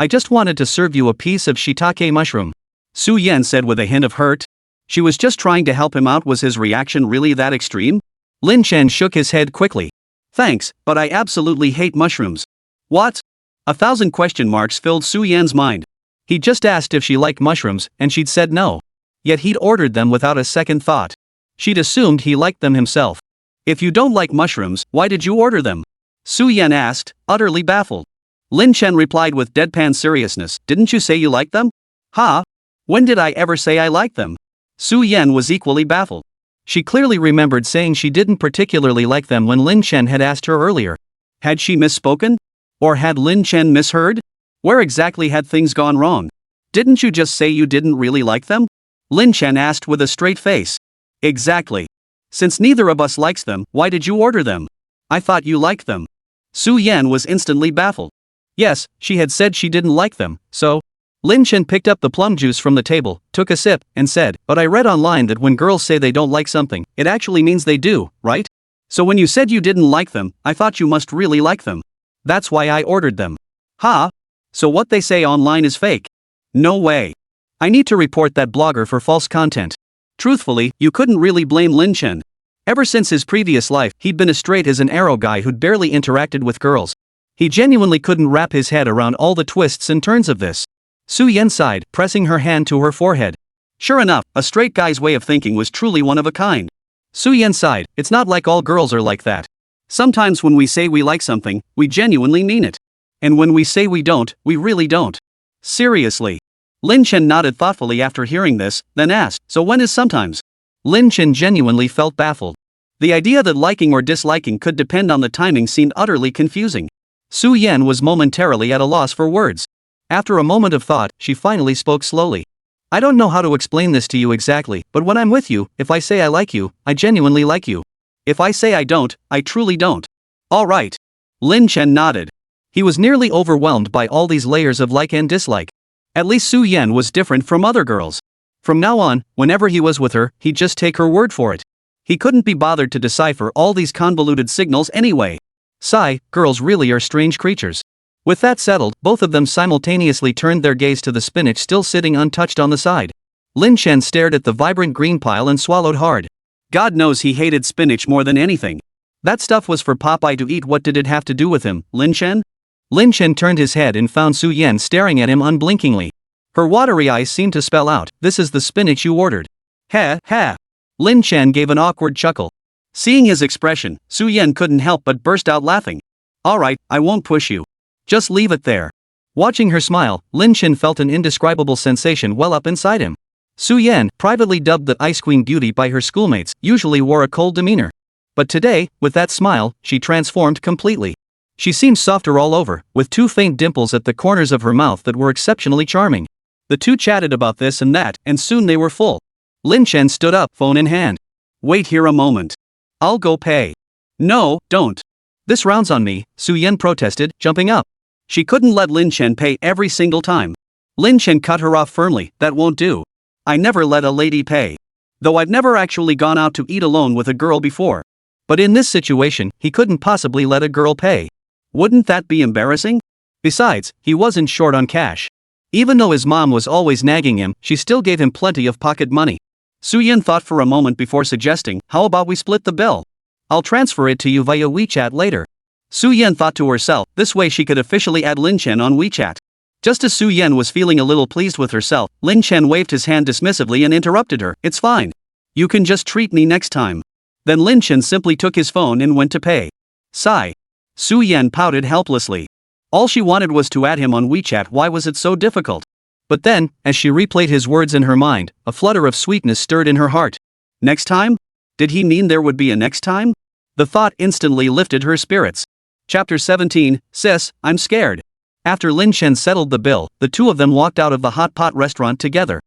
[SPEAKER 1] just wanted to serve you a piece of shiitake mushroom. Su Yan said with a hint of hurt. She was just trying to help him out. Was his reaction really that extreme? Lin Chen shook his head quickly. Thanks, but I absolutely hate mushrooms. What? 1,000 question marks filled Su Yan's mind. He'd just asked if she liked mushrooms, and she'd said no. Yet he'd ordered them without a second thought. She'd assumed he liked them himself. If you don't like mushrooms, why did you order them? Su Yan asked, utterly baffled. Lin Chen replied with deadpan seriousness, didn't you say you liked them? Huh? When did I ever say I liked them? Su Yan was equally baffled. She clearly remembered saying she didn't particularly like them when Lin Chen had asked her earlier. Had she misspoken? Or had Lin Chen misheard? Where exactly had things gone wrong? Didn't you just say you didn't really like them? Lin Chen asked with a straight face. Exactly. Since neither of us likes them, why did you order them? I thought you liked them. Su Yan was instantly baffled. Yes, she had said she didn't like them, so. Lin Chen picked up the plum juice from the table, took a sip, and said, but I read online that when girls say they don't like something, it actually means they do, right? So when you said you didn't like them, I thought you must really like them. That's why I ordered them. Huh? So what they say online is fake? No way. I need to report that blogger for false content. Truthfully, you couldn't really blame Lin Chen. Ever since his previous life, he'd been as straight as an arrow guy who'd barely interacted with girls. He genuinely couldn't wrap his head around all the twists and turns of this. Su Yan sighed, pressing her hand to her forehead. Sure enough, a straight guy's way of thinking was truly one of a kind. Su Yan sighed, it's not like all girls are like that. Sometimes when we say we like something, we genuinely mean it. And when we say we don't, we really don't. Seriously. Lin Chen nodded thoughtfully after hearing this, then asked, so when is sometimes? Lin Chen genuinely felt baffled. The idea that liking or disliking could depend on the timing seemed utterly confusing. Su Yan was momentarily at a loss for words. After a moment of thought, she finally spoke slowly. I don't know how to explain this to you exactly, but when I'm with you, if I say I like you, I genuinely like you. If I say I don't, I truly don't. All right. Lin Chen nodded. He was nearly overwhelmed by all these layers of like and dislike. At least Su Yan was different from other girls. From now on, whenever he was with her, he'd just take her word for it. He couldn't be bothered to decipher all these convoluted signals anyway. Sigh, girls really are strange creatures. With that settled, both of them simultaneously turned their gaze to the spinach still sitting untouched on the side. Lin Chen stared at the vibrant green pile and swallowed hard. God knows he hated spinach more than anything. That stuff was for Popeye to eat. What did it have to do with him, Lin Chen? Lin Chen turned his head and found Su Yan staring at him unblinkingly. Her watery eyes seemed to spell out, this is the spinach you ordered. Ha, ha. Lin Chen gave an awkward chuckle. Seeing his expression, Su Yan couldn't help but burst out laughing. Alright, I won't push you. Just leave it there. Watching her smile, Lin Chen felt an indescribable sensation well up inside him. Su Yan, privately dubbed the Ice Queen Beauty by her schoolmates, usually wore a cold demeanor. But today, with that smile, she transformed completely. She seemed softer all over, with two faint dimples at the corners of her mouth that were exceptionally charming. The two chatted about this and that, and soon they were full. Lin Chen stood up, phone in hand. Wait here a moment. I'll go pay. No, don't. This rounds on me, Su Yan protested, jumping up. She couldn't let Lin Chen pay every single time. Lin Chen cut her off firmly, that won't do. I never let a lady pay. Though I've never actually gone out to eat alone with a girl before. But in this situation, he couldn't possibly let a girl pay. Wouldn't that be embarrassing? Besides, he wasn't short on cash. Even though his mom was always nagging him, she still gave him plenty of pocket money. Su Yan thought for a moment before suggesting, how about we split the bill? I'll transfer it to you via WeChat later. Su Yan thought to herself, this way she could officially add Lin Chen on WeChat. Just as Su Yan was feeling a little pleased with herself, Lin Chen waved his hand dismissively and interrupted her, it's fine. You can just treat me next time. Then Lin Chen simply took his phone and went to pay. Sigh. Su Yan pouted helplessly. All she wanted was to add him on WeChat. Why was it so difficult? But then, as she replayed his words in her mind, a flutter of sweetness stirred in her heart. Next time? Did he mean there would be a next time? The thought instantly lifted her spirits. Chapter 17, Sis, I'm scared. After Lin Chen settled the bill, the two of them walked out of the hot pot restaurant together.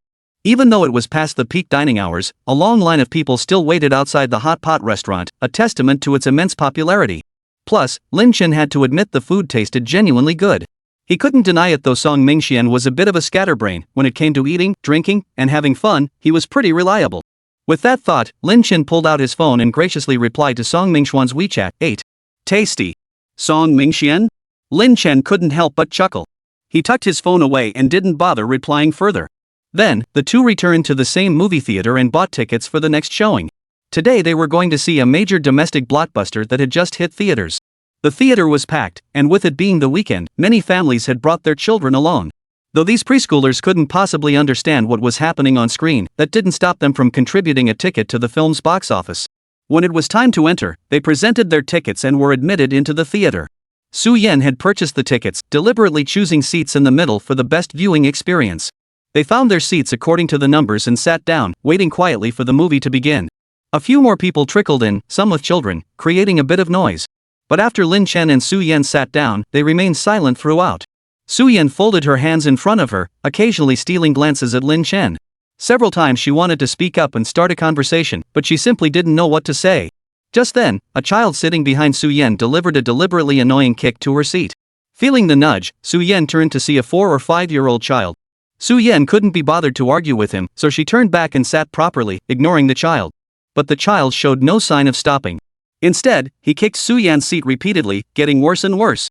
[SPEAKER 1] Even though it was past the peak dining hours, a long line of people still waited outside the hot pot restaurant, a testament to its immense popularity. Plus, Lin Chen had to admit the food tasted genuinely good. He couldn't deny it though. Song Mingxian was a bit of a scatterbrain. When it came to eating, drinking, and having fun, he was pretty reliable. With that thought, Lin Chen pulled out his phone and graciously replied to Song Mingxian's WeChat. 8. Tasty. Song Mingxian? Lin Chen couldn't help but chuckle. He tucked his phone away and didn't bother replying further. Then, the two returned to the same movie theater and bought tickets for the next showing. Today they were going to see a major domestic blockbuster that had just hit theaters. The theater was packed, and with it being the weekend, many families had brought their children along. Though these preschoolers couldn't possibly understand what was happening on screen, that didn't stop them from contributing a ticket to the film's box office. When it was time to enter, they presented their tickets and were admitted into the theater. Su Yan had purchased the tickets, deliberately choosing seats in the middle for the best viewing experience. They found their seats according to the numbers and sat down, waiting quietly for the movie to begin. A few more people trickled in, some with children, creating a bit of noise. But after Lin Chen and Su Yan sat down, they remained silent throughout. Su Yan folded her hands in front of her, occasionally stealing glances at Lin Chen. Several times she wanted to speak up and start a conversation, but she simply didn't know what to say. Just then, a child sitting behind Su Yan delivered a deliberately annoying kick to her seat. Feeling the nudge, Su Yan turned to see a 4 or 5-year-old child. Su Yan couldn't be bothered to argue with him, so she turned back and sat properly, ignoring the child. But the child showed no sign of stopping. Instead, he kicked Su Yan's seat repeatedly, getting worse and worse.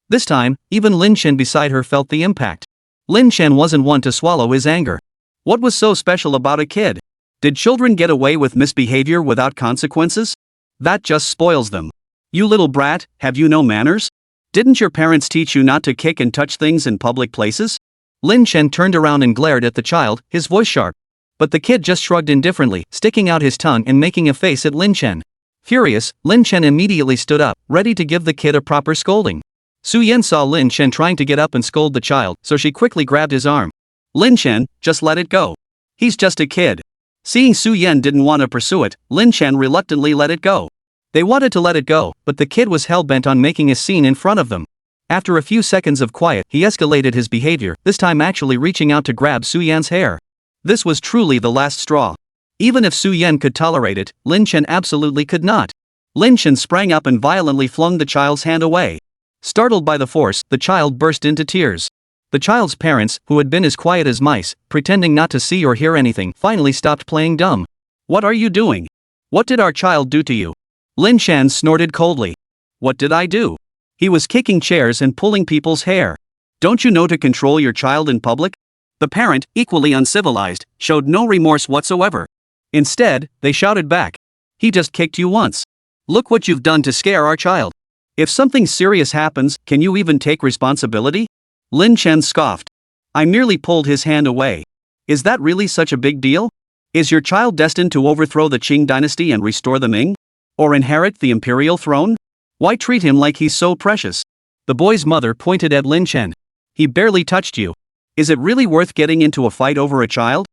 [SPEAKER 1] This time, even Lin Chen beside her felt the impact. Lin Chen wasn't one to swallow his anger. What was so special about a kid? Did children get away with misbehavior without consequences? That just spoils them. You little brat, have you no manners? Didn't your parents teach you not to kick and touch things in public places? Lin Chen turned around and glared at the child, his voice sharp. But the kid just shrugged indifferently, sticking out his tongue and making a face at Lin Chen. Furious, Lin Chen immediately stood up, ready to give the kid a proper scolding. Su Yan saw Lin Chen trying to get up and scold the child, so she quickly grabbed his arm. Lin Chen, just let it go. He's just a kid. Seeing Su Yan didn't want to pursue it, Lin Chen reluctantly let it go. They wanted to let it go, but the kid was hell-bent on making a scene in front of them. After a few seconds of quiet, he escalated his behavior, this time actually reaching out to grab Su Yan's hair. This was truly the last straw. Even if Su Yan could tolerate it, Lin Chen absolutely could not. Lin Chen sprang up and violently flung the child's hand away. Startled by the force, the child burst into tears. The child's parents, who had been as quiet as mice, pretending not to see or hear anything, finally stopped playing dumb. What are you doing? What did our child do to you? Lin Chen snorted coldly. What did I do? He was kicking chairs and pulling people's hair. Don't you know to control your child in public? The parent, equally uncivilized, showed no remorse whatsoever. Instead, they shouted back. He just kicked you once. Look what you've done to scare our child. If something serious happens, can you even take responsibility? Lin Chen scoffed. I merely pulled his hand away. Is that really such a big deal? Is your child destined to overthrow the Qing dynasty and restore the Ming? Or inherit the imperial throne? Why treat him like he's so precious? The boy's mother pointed at Lin Chen. He barely touched you. Is it really worth getting into a fight over a child?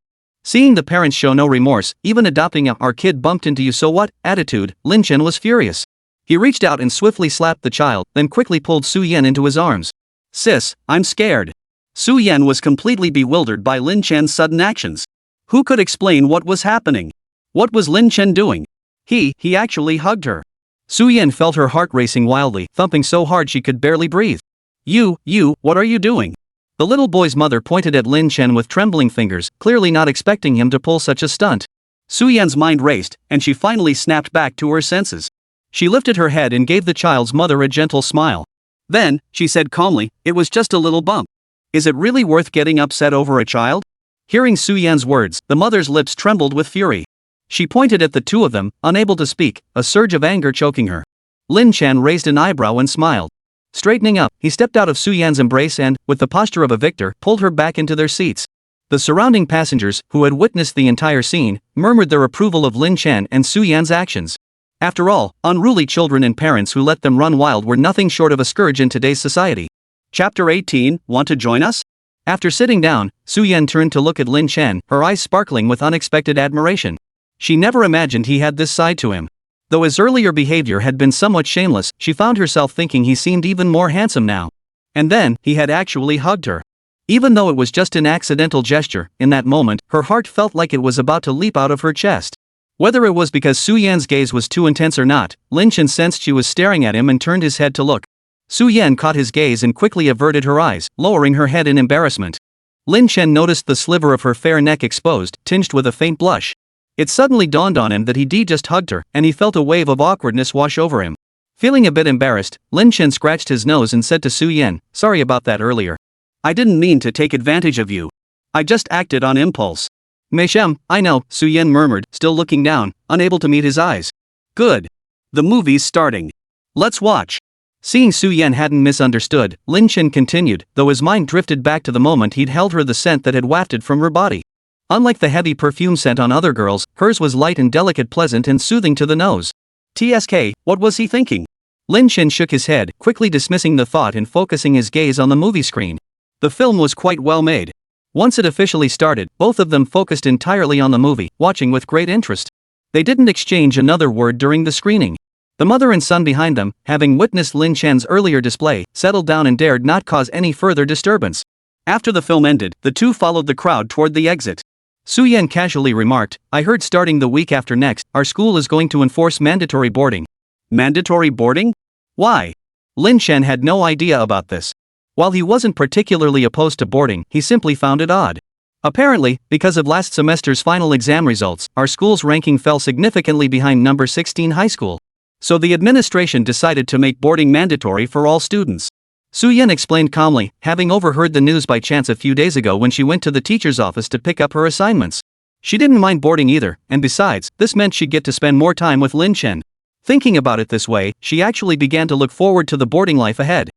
[SPEAKER 1] Seeing the parents show no remorse, even adopting a "our kid bumped into you so what" attitude, Lin Chen was furious. He reached out and swiftly slapped the child, then quickly pulled Su Yan into his arms. Sis, I'm scared. Su Yan was completely bewildered by Lin Chen's sudden actions. Who could explain what was happening? What was Lin Chen doing? He actually hugged her. Su Yan felt her heart racing wildly, thumping so hard she could barely breathe. You, what are you doing? The little boy's mother pointed at Lin Chen with trembling fingers, clearly not expecting him to pull such a stunt. Su Yan's mind raced, and she finally snapped back to her senses. She lifted her head and gave the child's mother a gentle smile. Then, she said calmly, it was just a little bump. Is it really worth getting upset over a child? Hearing Su Yan's words, the mother's lips trembled with fury. She pointed at the two of them, unable to speak, a surge of anger choking her. Lin Chen raised an eyebrow and smiled. Straightening up, he stepped out of Su Yan's embrace and, with the posture of a victor, pulled her back into their seats. The surrounding passengers, who had witnessed the entire scene, murmured their approval of Lin Chen and Su Yan's actions. After all, unruly children and parents who let them run wild were nothing short of a scourge in today's society. Chapter 18, Want to join us? After sitting down, Su-Yen turned to look at Lin Chen, her eyes sparkling with unexpected admiration. She never imagined he had this side to him. Though his earlier behavior had been somewhat shameless, she found herself thinking he seemed even more handsome now. And then, he had actually hugged her. Even though it was just an accidental gesture, in that moment, her heart felt like it was about to leap out of her chest. Whether it was because Su-Yen's gaze was too intense or not, Lin Chen sensed she was staring at him and turned his head to look. Su-Yen caught his gaze and quickly averted her eyes, lowering her head in embarrassment. Lin Chen noticed the sliver of her fair neck exposed, tinged with a faint blush. It suddenly dawned on him that he'd just hugged her, and he felt a wave of awkwardness wash over him. Feeling a bit embarrassed, Lin Chen scratched his nose and said to Su-Yen, "Sorry about that earlier. I didn't mean to take advantage of you. I just acted on impulse." "Meishem, I know," Su-Yen murmured, still looking down, unable to meet his eyes. "Good. The movie's starting. Let's watch." Seeing Su-Yen hadn't misunderstood, Lin Chen continued, though his mind drifted back to the moment he'd held her the scent that had wafted from her body. Unlike the heavy perfume scent on other girls, hers was light and delicate, pleasant and soothing to the nose. TSK, what was he thinking? Lin Chen shook his head, quickly dismissing the thought and focusing his gaze on the movie screen. The film was quite well made. Once it officially started, both of them focused entirely on the movie, watching with great interest. They didn't exchange another word during the screening. The mother and son behind them, having witnessed Lin Chen's earlier display, settled down and dared not cause any further disturbance. After the film ended, the two followed the crowd toward the exit. Su-Yen casually remarked, "I heard starting the week after next, our school is going to enforce mandatory boarding." Mandatory boarding? Why? Lin Chen had no idea about this. While he wasn't particularly opposed to boarding, he simply found it odd. Apparently, because of last semester's final exam results, our school's ranking fell significantly behind number 16 high school. So the administration decided to make boarding mandatory for all students. Su-Yen explained calmly, having overheard the news by chance a few days ago when she went to the teacher's office to pick up her assignments. She didn't mind boarding either, and besides, this meant she'd get to spend more time with Lin Chen. Thinking about it this way, she actually began to look forward to the boarding life ahead.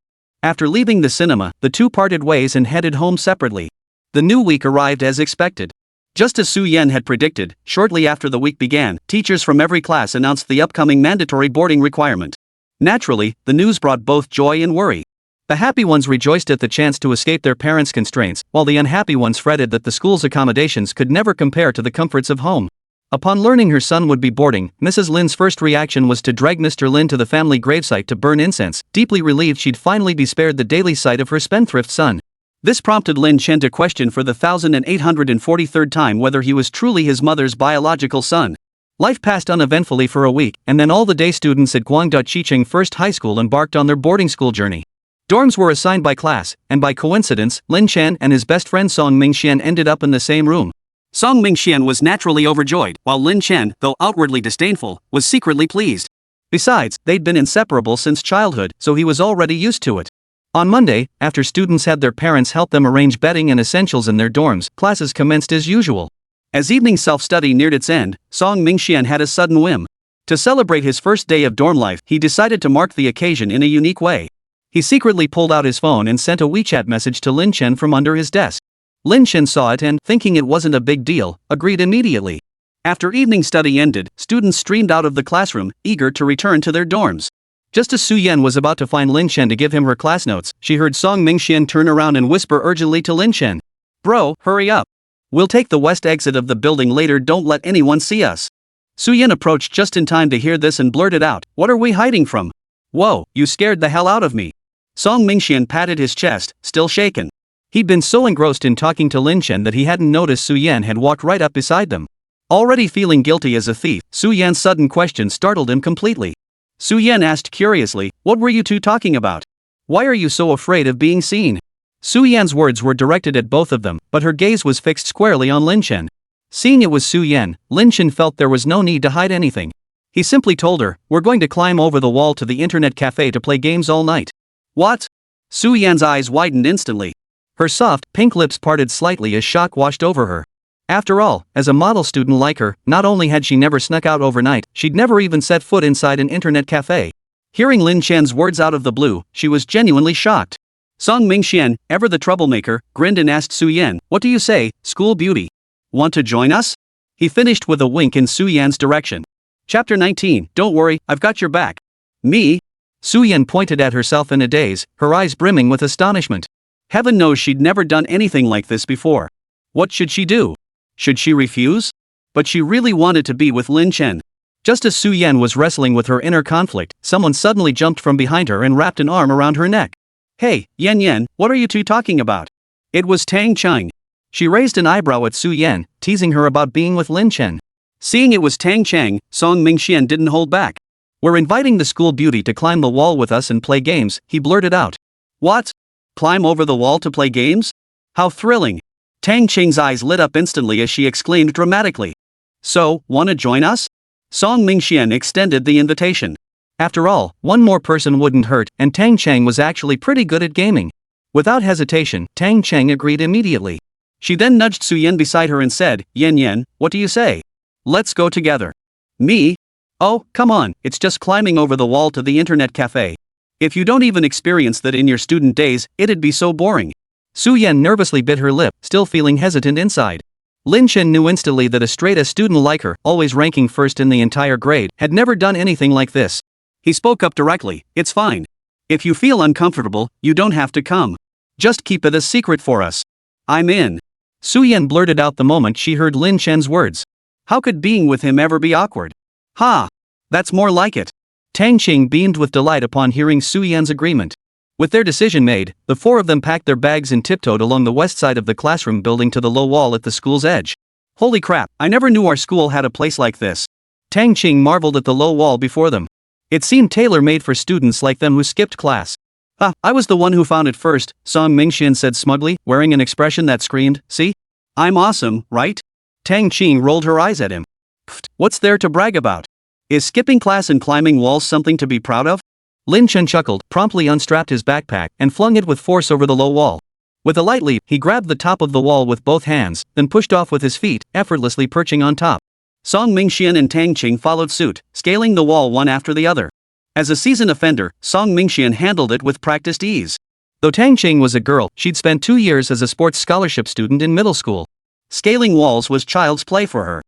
[SPEAKER 1] After leaving the cinema, the two parted ways and headed home separately. The new week arrived as expected. Just as Su-Yen had predicted, shortly after the week began, teachers from every class announced the upcoming mandatory boarding requirement. Naturally, the news brought both joy and worry. The happy ones rejoiced at the chance to escape their parents' constraints, while the unhappy ones fretted that the school's accommodations could never compare to the comforts of home. Upon learning her son would be boarding, Mrs. Lin's first reaction was to drag Mr. Lin to the family gravesite to burn incense, deeply relieved she'd finally be spared the daily sight of her spendthrift son. This prompted Lin Chen to question for the 1843rd time whether he was truly his mother's biological son. Life passed uneventfully for a week, and then all the day students at Guangda Chicheng First High School embarked on their boarding school journey. Dorms were assigned by class, and by coincidence, Lin Chen and his best friend Song Mingxian ended up in the same room. Song Mingxian was naturally overjoyed, while Lin Chen, though outwardly disdainful, was secretly pleased. Besides, they'd been inseparable since childhood, so he was already used to it. On Monday, after students had their parents help them arrange bedding and essentials in their dorms, classes commenced as usual. As evening self-study neared its end, Song Mingxian had a sudden whim. To celebrate his first day of dorm life, he decided to mark the occasion in a unique way. He secretly pulled out his phone and sent a WeChat message to Lin Chen from under his desk. Lin Chen saw it and, thinking it wasn't a big deal, agreed immediately. After evening study ended, students streamed out of the classroom, eager to return to their dorms. Just as Su-Yen was about to find Lin Chen to give him her class notes, she heard Song Mingxian turn around and whisper urgently to Lin Chen. "Bro, hurry up. We'll take the west exit of the building later, don't let anyone see us." Su-Yen approached just in time to hear this and blurted out, "What are we hiding from? Whoa, you scared the hell out of me." Song Mingxian patted his chest, still shaken. He'd been so engrossed in talking to Lin Chen that he hadn't noticed Su-Yen had walked right up beside them. Already feeling guilty as a thief, Su-Yen's sudden question startled him completely. Su-Yen asked curiously, "What were you two talking about? Why are you so afraid of being seen?" Su-Yen's words were directed at both of them, but her gaze was fixed squarely on Lin Chen. Seeing it was Su-Yen, Lin Chen felt there was no need to hide anything. He simply told her, "We're going to climb over the wall to the internet cafe to play games all night." "What?" Su-Yen's eyes widened instantly. Her soft, pink lips parted slightly as shock washed over her. After all, as a model student like her, not only had she never snuck out overnight, she'd never even set foot inside an internet cafe. Hearing Lin Chen's words out of the blue, she was genuinely shocked. Song Mingxian, ever the troublemaker, grinned and asked Su-Yen, "What do you say, school beauty? Want to join us?" He finished with a wink in Su-Yen's direction. Chapter 19, don't worry, I've got your back. Me? Suyen pointed at herself in a daze, her eyes brimming with astonishment. Heaven knows she'd never done anything like this before. What should she do? Should she refuse? But she really wanted to be with Lin Chen. Just as Suyen was wrestling with her inner conflict, someone suddenly jumped from behind her and wrapped an arm around her neck. Hey, Yen Yen, what are you two talking about? It was Tang Cheng. She raised an eyebrow at Suyen, teasing her about being with Lin Chen. Seeing it was Tang Cheng, Song Mingxian didn't hold back. We're inviting the school beauty to climb the wall with us and play games, he blurted out. What? Climb over the wall to play games? How thrilling. Tang Cheng's eyes lit up instantly as she exclaimed dramatically. So, wanna join us? Song Mingxian extended the invitation. After all, one more person wouldn't hurt, and Tang Cheng was actually pretty good at gaming. Without hesitation, Tang Cheng agreed immediately. She then nudged Suyen beside her and said, Yen Yen, what do you say? Let's go together. Me? Oh, come on, it's just climbing over the wall to the internet cafe. If you don't even experience that in your student days, it'd be so boring. Suyen nervously bit her lip, still feeling hesitant inside. Lin Chen knew instantly that a straight-A student like her, always ranking first in the entire grade, had never done anything like this. He spoke up directly, it's fine. If you feel uncomfortable, you don't have to come. Just keep it a secret for us. I'm in. Suyen blurted out the moment she heard Lin Chen's words. How could being with him ever be awkward? Ha! That's more like it. Tang Qing beamed with delight upon hearing Suyen's agreement. With their decision made, the four of them packed their bags and tiptoed along the west side of the classroom building to the low wall at the school's edge. Holy crap, I never knew our school had a place like this. Tang Qing marveled at the low wall before them. It seemed tailor-made for students like them who skipped class. I was the one who found it first, Song Mingxian said smugly, wearing an expression that screamed, see? I'm awesome, right? Tang Qing rolled her eyes at him. Pfft, what's there to brag about? Is skipping class and climbing walls something to be proud of? Lin Chen chuckled, promptly unstrapped his backpack, and flung it with force over the low wall. With a light leap, he grabbed the top of the wall with both hands, then pushed off with his feet, effortlessly perching on top. Song Mingxian and Tang Qing followed suit, scaling the wall one after the other. As a seasoned offender, Song Mingxian handled it with practiced ease. Though Tang Qing was a girl, she'd spent 2 years as a sports scholarship student in middle school. Scaling walls was child's play for her.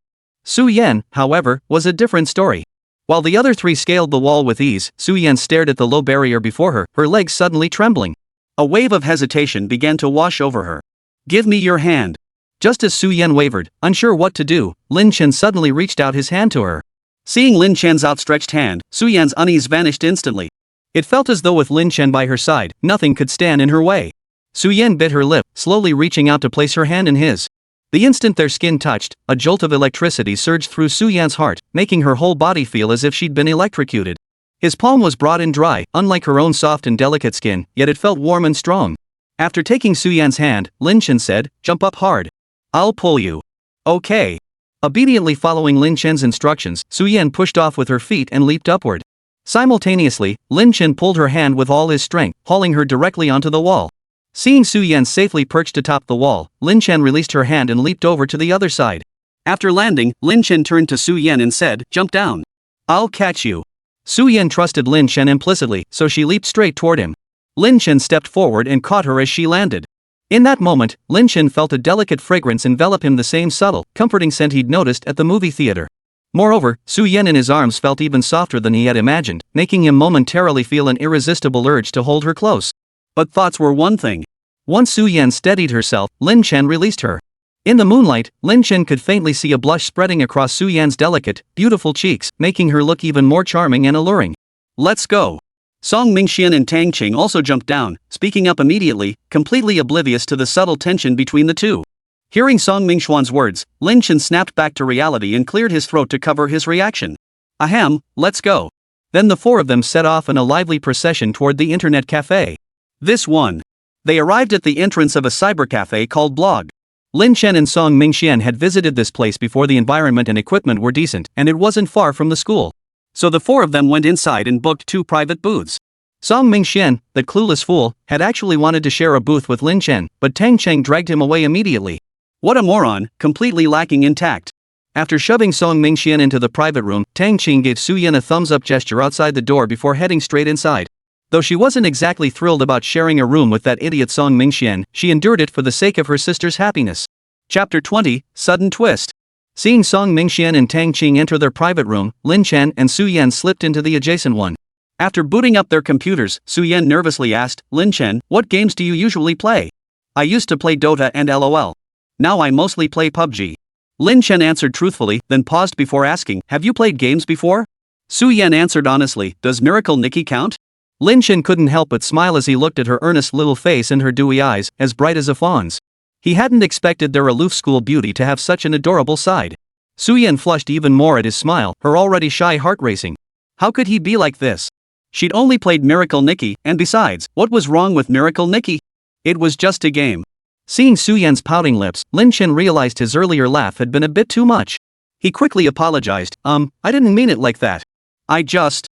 [SPEAKER 1] Suyen, however, was a different story. While the other three scaled the wall with ease, Suyen stared at the low barrier before her, her legs suddenly trembling. A wave of hesitation began to wash over her. Give me your hand. Just as Suyen wavered, unsure what to do, Lin Chen suddenly reached out his hand to her. Seeing Lin Chen's outstretched hand, Suyen's unease vanished instantly. It felt as though with Lin Chen by her side, nothing could stand in her way. Suyen bit her lip, slowly reaching out to place her hand in his. The instant their skin touched, a jolt of electricity surged through Suyen's heart, making her whole body feel as if she'd been electrocuted. His palm was broad and dry, unlike her own soft and delicate skin, yet it felt warm and strong. After taking Suyen's hand, Lin Chen said, jump up hard. I'll pull you. Okay. Obediently following Lin Chen's instructions, Suyen pushed off with her feet and leaped upward. Simultaneously, Lin Chen pulled her hand with all his strength, hauling her directly onto the wall. Seeing Suyen safely perched atop the wall, Lin Chen released her hand and leaped over to the other side. After landing, Lin Chen turned to Suyen and said, jump down. I'll catch you. Suyen trusted Lin Chen implicitly, so she leaped straight toward him. Lin Chen stepped forward and caught her as she landed. In that moment, Lin Chen felt a delicate fragrance envelop him, the same subtle, comforting scent he'd noticed at the movie theater. Moreover, Suyen in his arms felt even softer than he had imagined, making him momentarily feel an irresistible urge to hold her close. But thoughts were one thing. Once Suyen steadied herself, Lin Chen released her. In the moonlight, Lin Chen could faintly see a blush spreading across Suyen's delicate, beautiful cheeks, making her look even more charming and alluring. Let's go. Song Mingxian and Tang Qing also jumped down, speaking up immediately, completely oblivious to the subtle tension between the two. Hearing Song Mingxuan's words, Lin Chen snapped back to reality and cleared his throat to cover his reaction. Ahem, let's go. Then the four of them set off in a lively procession toward the internet cafe. This one. They arrived at the entrance of a cybercafe called Blog. Lin Chen and Song Mingxian had visited this place before the environment and equipment were decent, and it wasn't far from the school. So the four of them went inside and booked 2 private booths. Song Mingxian, that clueless fool, had actually wanted to share a booth with Lin Chen, but Tang Cheng dragged him away immediately. What a moron, completely lacking in tact. After shoving Song Mingxian into the private room, Tang Qing gave Suyen a thumbs-up gesture outside the door before heading straight inside. Though she wasn't exactly thrilled about sharing a room with that idiot Song Mingxian, she endured it for the sake of her sister's happiness. Chapter 20, Sudden Twist. Seeing Song Mingxian and Tang Qing enter their private room, Lin Chen and Su Yan slipped into the adjacent one. After booting up their computers, Su Yan nervously asked, "Lin Chen, what games do you usually play?" "I used to play Dota and LOL. Now I mostly play PUBG." Lin Chen answered truthfully, then paused before asking, "Have you played games before?" Su Yan answered honestly, "Does Miracle Nikki count?" Lin Chen couldn't help but smile as he looked at her earnest little face and her dewy eyes, as bright as a fawn's. He hadn't expected their aloof school beauty to have such an adorable side. Su Yan flushed even more at his smile, her already shy heart racing. How could he be like this? She'd only played Miracle Nikki, and besides, what was wrong with Miracle Nikki? It was just a game. Seeing Su Yan's pouting lips, Lin Chen realized his earlier laugh had been a bit too much. He quickly apologized, I didn't mean it like that. I just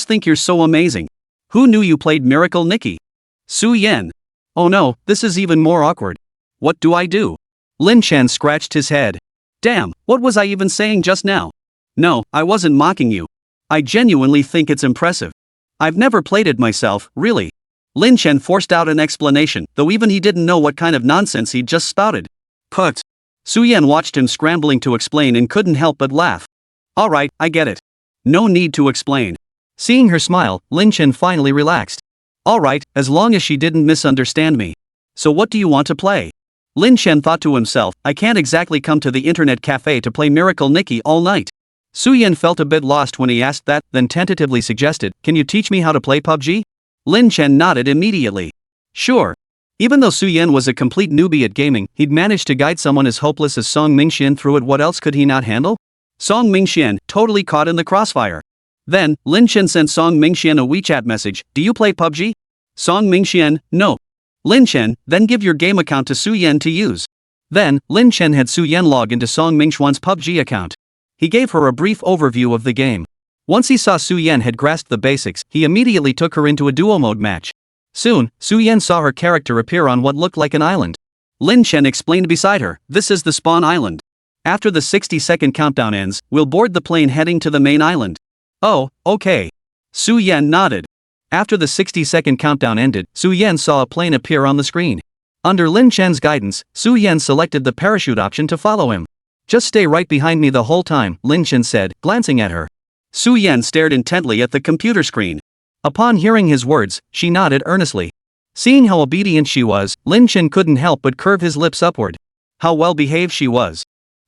[SPEAKER 1] think you're so amazing. Who knew you played Miracle Nikki?" Su Yan. "Oh no, this is even more awkward. What do I do?" Lin Chen scratched his head. "Damn, what was I even saying just now? No, I wasn't mocking you. I genuinely think it's impressive. I've never played it myself, really." Lin Chen forced out an explanation, though even he didn't know what kind of nonsense he'd just spouted. Put. Su Yan watched him scrambling to explain and couldn't help but laugh. "Alright, I get it. No need to explain." Seeing her smile, Lin Chen finally relaxed. "Alright, as long as she didn't misunderstand me. So what do you want to play?" Lin Chen thought to himself, I can't exactly come to the internet cafe to play Miracle Nikki all night. Su Yan felt a bit lost when he asked that, then tentatively suggested, "Can you teach me how to play PUBG?" Lin Chen nodded immediately. Sure. Even though Su Yan was a complete newbie at gaming, he'd managed to guide someone as hopeless as Song Mingxian through it. What else could he not handle? Song Mingxian, totally caught in the crossfire. Then, Lin Chen sent Song Mingxian a WeChat message, "Do you play PUBG?" Song Mingxian, "No." Lin Chen, "Then give your game account to Su Yan to use." Then, Lin Chen had Su Yan log into Song Mingxian's PUBG account. He gave her a brief overview of the game. Once he saw Su Yan had grasped the basics, he immediately took her into a duo mode match. Soon, Su Yan saw her character appear on what looked like an island. Lin Chen explained beside her, "This is the spawn island. After the 60-second countdown ends, we'll board the plane heading to the main island." "Oh, okay." Su Yan nodded. After the 60-second countdown ended, Su Yan saw a plane appear on the screen. Under Lin Chen's guidance, Su Yan selected the parachute option to follow him. "Just stay right behind me the whole time," Lin Chen said, glancing at her. Su Yan stared intently at the computer screen. Upon hearing his words, she nodded earnestly. Seeing how obedient she was, Lin Chen couldn't help but curve his lips upward. How well behaved she was.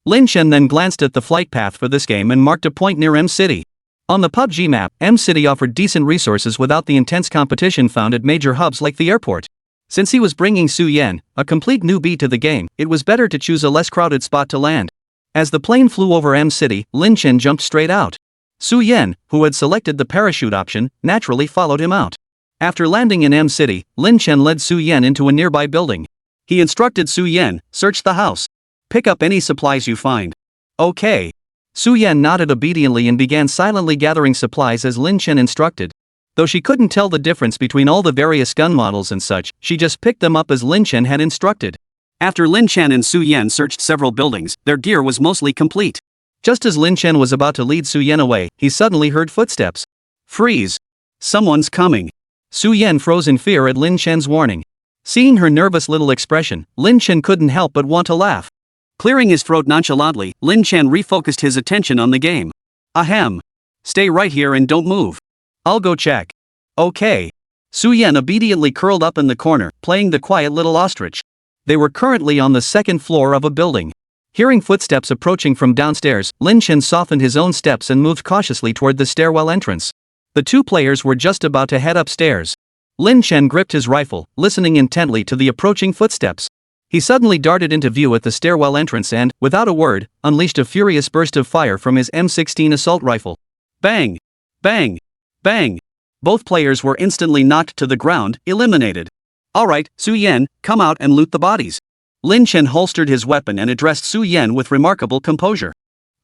[SPEAKER 1] Lin Chen then glanced at the flight path for this game and marked a point near M City. On the PUBG map, M City offered decent resources without the intense competition found at major hubs like the airport. Since he was bringing Su Yan, a complete newbie to the game, it was better to choose a less crowded spot to land. As the plane flew over M City, Lin Chen jumped straight out. Su Yan, who had selected the parachute option, naturally followed him out. After landing in M City, Lin Chen led Su Yan into a nearby building. He instructed Su Yan, "Search the house. Pick up any supplies you find." "Okay." Su Yan nodded obediently and began silently gathering supplies as Lin Chen instructed. Though she couldn't tell the difference between all the various gun models and such, she just picked them up as Lin Chen had instructed. After Lin Chen and Su Yan searched several buildings, their gear was mostly complete. Just as Lin Chen was about to lead Su Yan away, he suddenly heard footsteps. "Freeze! Someone's coming!" Su Yan froze in fear at Lin Chen's warning. Seeing her nervous little expression, Lin Chen couldn't help but want to laugh. Clearing his throat nonchalantly, Lin Chen refocused his attention on the game. "Ahem. Stay right here and don't move. I'll go check." "Okay." Su Yan obediently curled up in the corner, playing the quiet little ostrich. They were currently on the second floor of a building. Hearing footsteps approaching from downstairs, Lin Chen softened his own steps and moved cautiously toward the stairwell entrance. The two players were just about to head upstairs. Lin Chen gripped his rifle, listening intently to the approaching footsteps. He suddenly darted into view at the stairwell entrance and, without a word, unleashed a furious burst of fire from his M16 assault rifle. Bang! Bang! Bang! Both players were instantly knocked to the ground, eliminated. "Alright, Su Yan, come out and loot the bodies." Lin Chen holstered his weapon and addressed Su Yan with remarkable composure.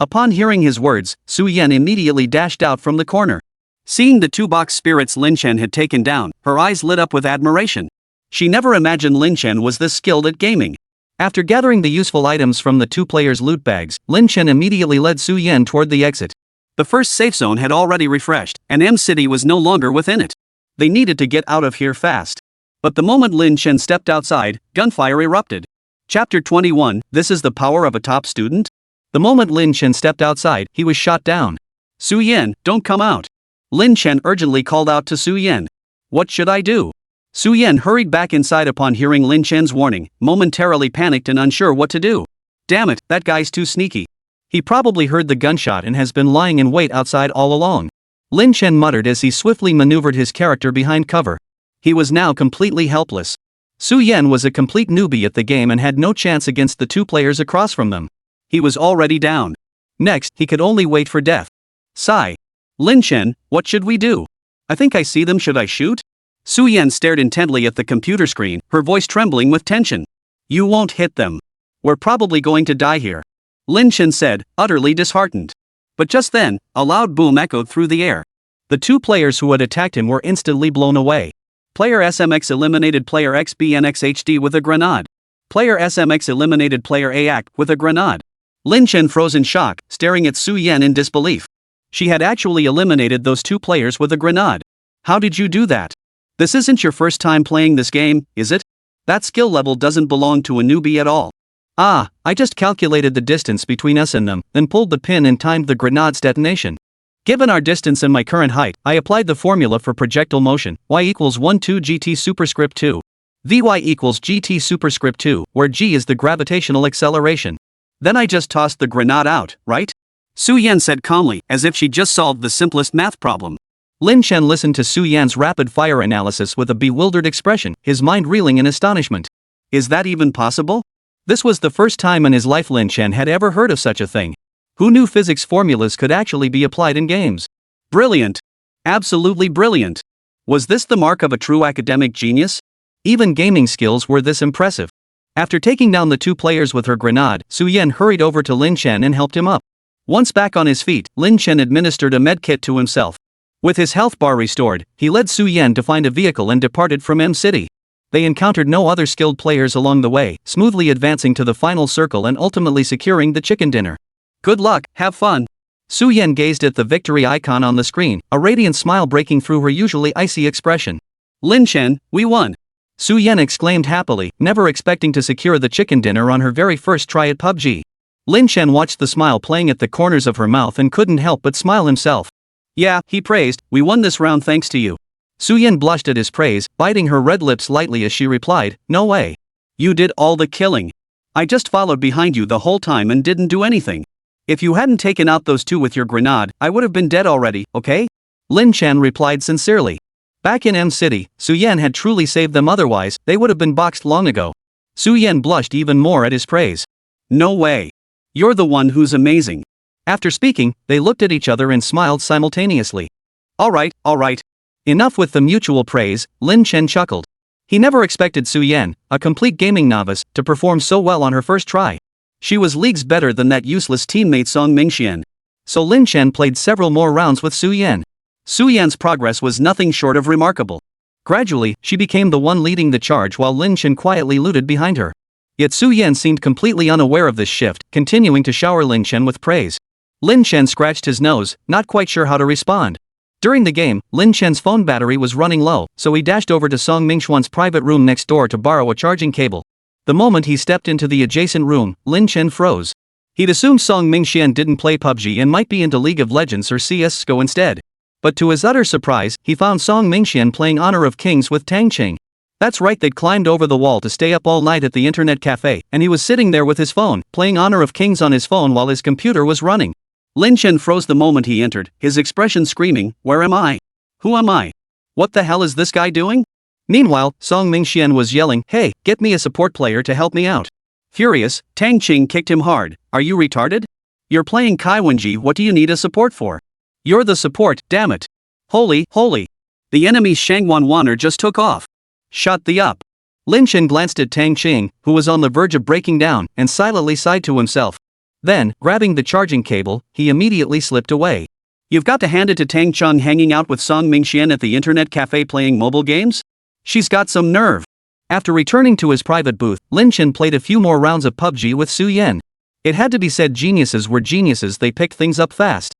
[SPEAKER 1] Upon hearing his words, Su Yan immediately dashed out from the corner. Seeing the two box spirits Lin Chen had taken down, her eyes lit up with admiration. She never imagined Lin Chen was this skilled at gaming. After gathering the useful items from the two players' loot bags, Lin Chen immediately led Su Yan toward the exit. The first safe zone had already refreshed, and M City was no longer within it. They needed to get out of here fast. But the moment Lin Chen stepped outside, gunfire erupted. Chapter 21, This is the Power of a Top Student? The moment Lin Chen stepped outside, he was shot down. Su Yan, don't come out. Lin Chen urgently called out to Su Yan. What should I do? Su Yan hurried back inside upon hearing Lin Chen's warning, momentarily panicked and unsure what to do. Damn it, that guy's too sneaky. He probably heard the gunshot and has been lying in wait outside all along. Lin Chen muttered as he swiftly maneuvered his character behind cover. He was now completely helpless. Su Yan was a complete newbie at the game and had no chance against the two players across from them. He was already down. Next, he could only wait for death. Sigh. Lin Chen, what should we do? I think I see them, should I shoot? Su Yan stared intently at the computer screen, her voice trembling with tension. You won't hit them. We're probably going to die here. Lin Chen said, utterly disheartened. But just then, a loud boom echoed through the air. The two players who had attacked him were instantly blown away. Player SMX eliminated player XBNXHD with a grenade. Player SMX eliminated player AAC with a grenade. Lin Chen froze in shock, staring at Su Yan in disbelief. She had actually eliminated those two players with a grenade. How did you do that? This isn't your first time playing this game, is it? That skill level doesn't belong to a newbie at all. Ah, I just calculated the distance between us and them, then pulled the pin and timed the grenade's detonation. Given our distance and my current height, I applied the formula for projectile motion, y equals 1 2 gt superscript 2. Vy equals gt superscript 2, where g is the gravitational acceleration. Then I just tossed the grenade out, right? Su Yan said calmly, as if she just solved the simplest math problem. Lin Chen listened to Su Yan's rapid-fire analysis with a bewildered expression, his mind reeling in astonishment. Is that even possible? This was the first time in his life Lin Chen had ever heard of such a thing. Who knew physics formulas could actually be applied in games? Brilliant! Absolutely brilliant! Was this the mark of a true academic genius? Even gaming skills were this impressive. After taking down the two players with her grenade, Su Yan hurried over to Lin Chen and helped him up. Once back on his feet, Lin Chen administered a med kit to himself. With his health bar restored, he led Su Yan to find a vehicle and departed from M City. They encountered no other skilled players along the way, smoothly advancing to the final circle and ultimately securing the chicken dinner. Good luck, have fun. Su Yan gazed at the victory icon on the screen, a radiant smile breaking through her usually icy expression. Lin Chen, we won! Su Yan exclaimed happily, never expecting to secure the chicken dinner on her very first try at PUBG. Lin Chen watched the smile playing at the corners of her mouth and couldn't help but smile himself. Yeah, he praised, we won this round thanks to you. Su Yan blushed at his praise, biting her red lips lightly as she replied, no way. You did all the killing. I just followed behind you the whole time and didn't do anything. If you hadn't taken out those two with your grenade, I would have been dead already, okay? Lin Chen replied sincerely. Back in M City, Su Yan had truly saved them, otherwise, they would have been boxed long ago. Su Yan blushed even more at his praise. No way. You're the one who's amazing. After speaking, they looked at each other and smiled simultaneously. Alright. Enough with the mutual praise, Lin Chen chuckled. He never expected Su Yan, a complete gaming novice, to perform so well on her first try. She was leagues better than that useless teammate Song Mingxian. So Lin Chen played several more rounds with Su Yan. Su Yan's progress was nothing short of remarkable. Gradually, she became the one leading the charge while Lin Chen quietly looted behind her. Yet Su Yan seemed completely unaware of this shift, continuing to shower Lin Chen with praise. Lin Chen scratched his nose, not quite sure how to respond. During the game, Lin Chen's phone battery was running low, so he dashed over to Song Mingxuan's private room next door to borrow a charging cable. The moment he stepped into the adjacent room, Lin Chen froze. He'd assumed Song Mingxian didn't play PUBG and might be into League of Legends or CS:GO instead. But to his utter surprise, he found Song Mingxian playing Honor of Kings with Tang Qing. That's right, they'd climbed over the wall to stay up all night at the internet cafe, and he was sitting there with his phone, playing Honor of Kings on his phone while his computer was running. Lin Chen froze the moment he entered, his expression screaming, where am I? Who am I? What the hell is this guy doing? Meanwhile, Song Mingxian was yelling, hey, get me a support player to help me out. Furious, Tang Qing kicked him hard. Are you retarded? You're playing Kaiwenji, what do you need a support for? You're the support, damn it. Holy. The enemy's Shangwan Wanner just took off. Shut the up. Lin Chen glanced at Tang Qing, who was on the verge of breaking down, and silently sighed to himself. Then, grabbing the charging cable, he immediately slipped away. You've got to hand it to Tang Qing hanging out with Song Mingxian at the internet cafe playing mobile games? She's got some nerve. After returning to his private booth, Lin Chen played a few more rounds of PUBG with Su Yan. It had to be said, geniuses were geniuses, they picked things up fast.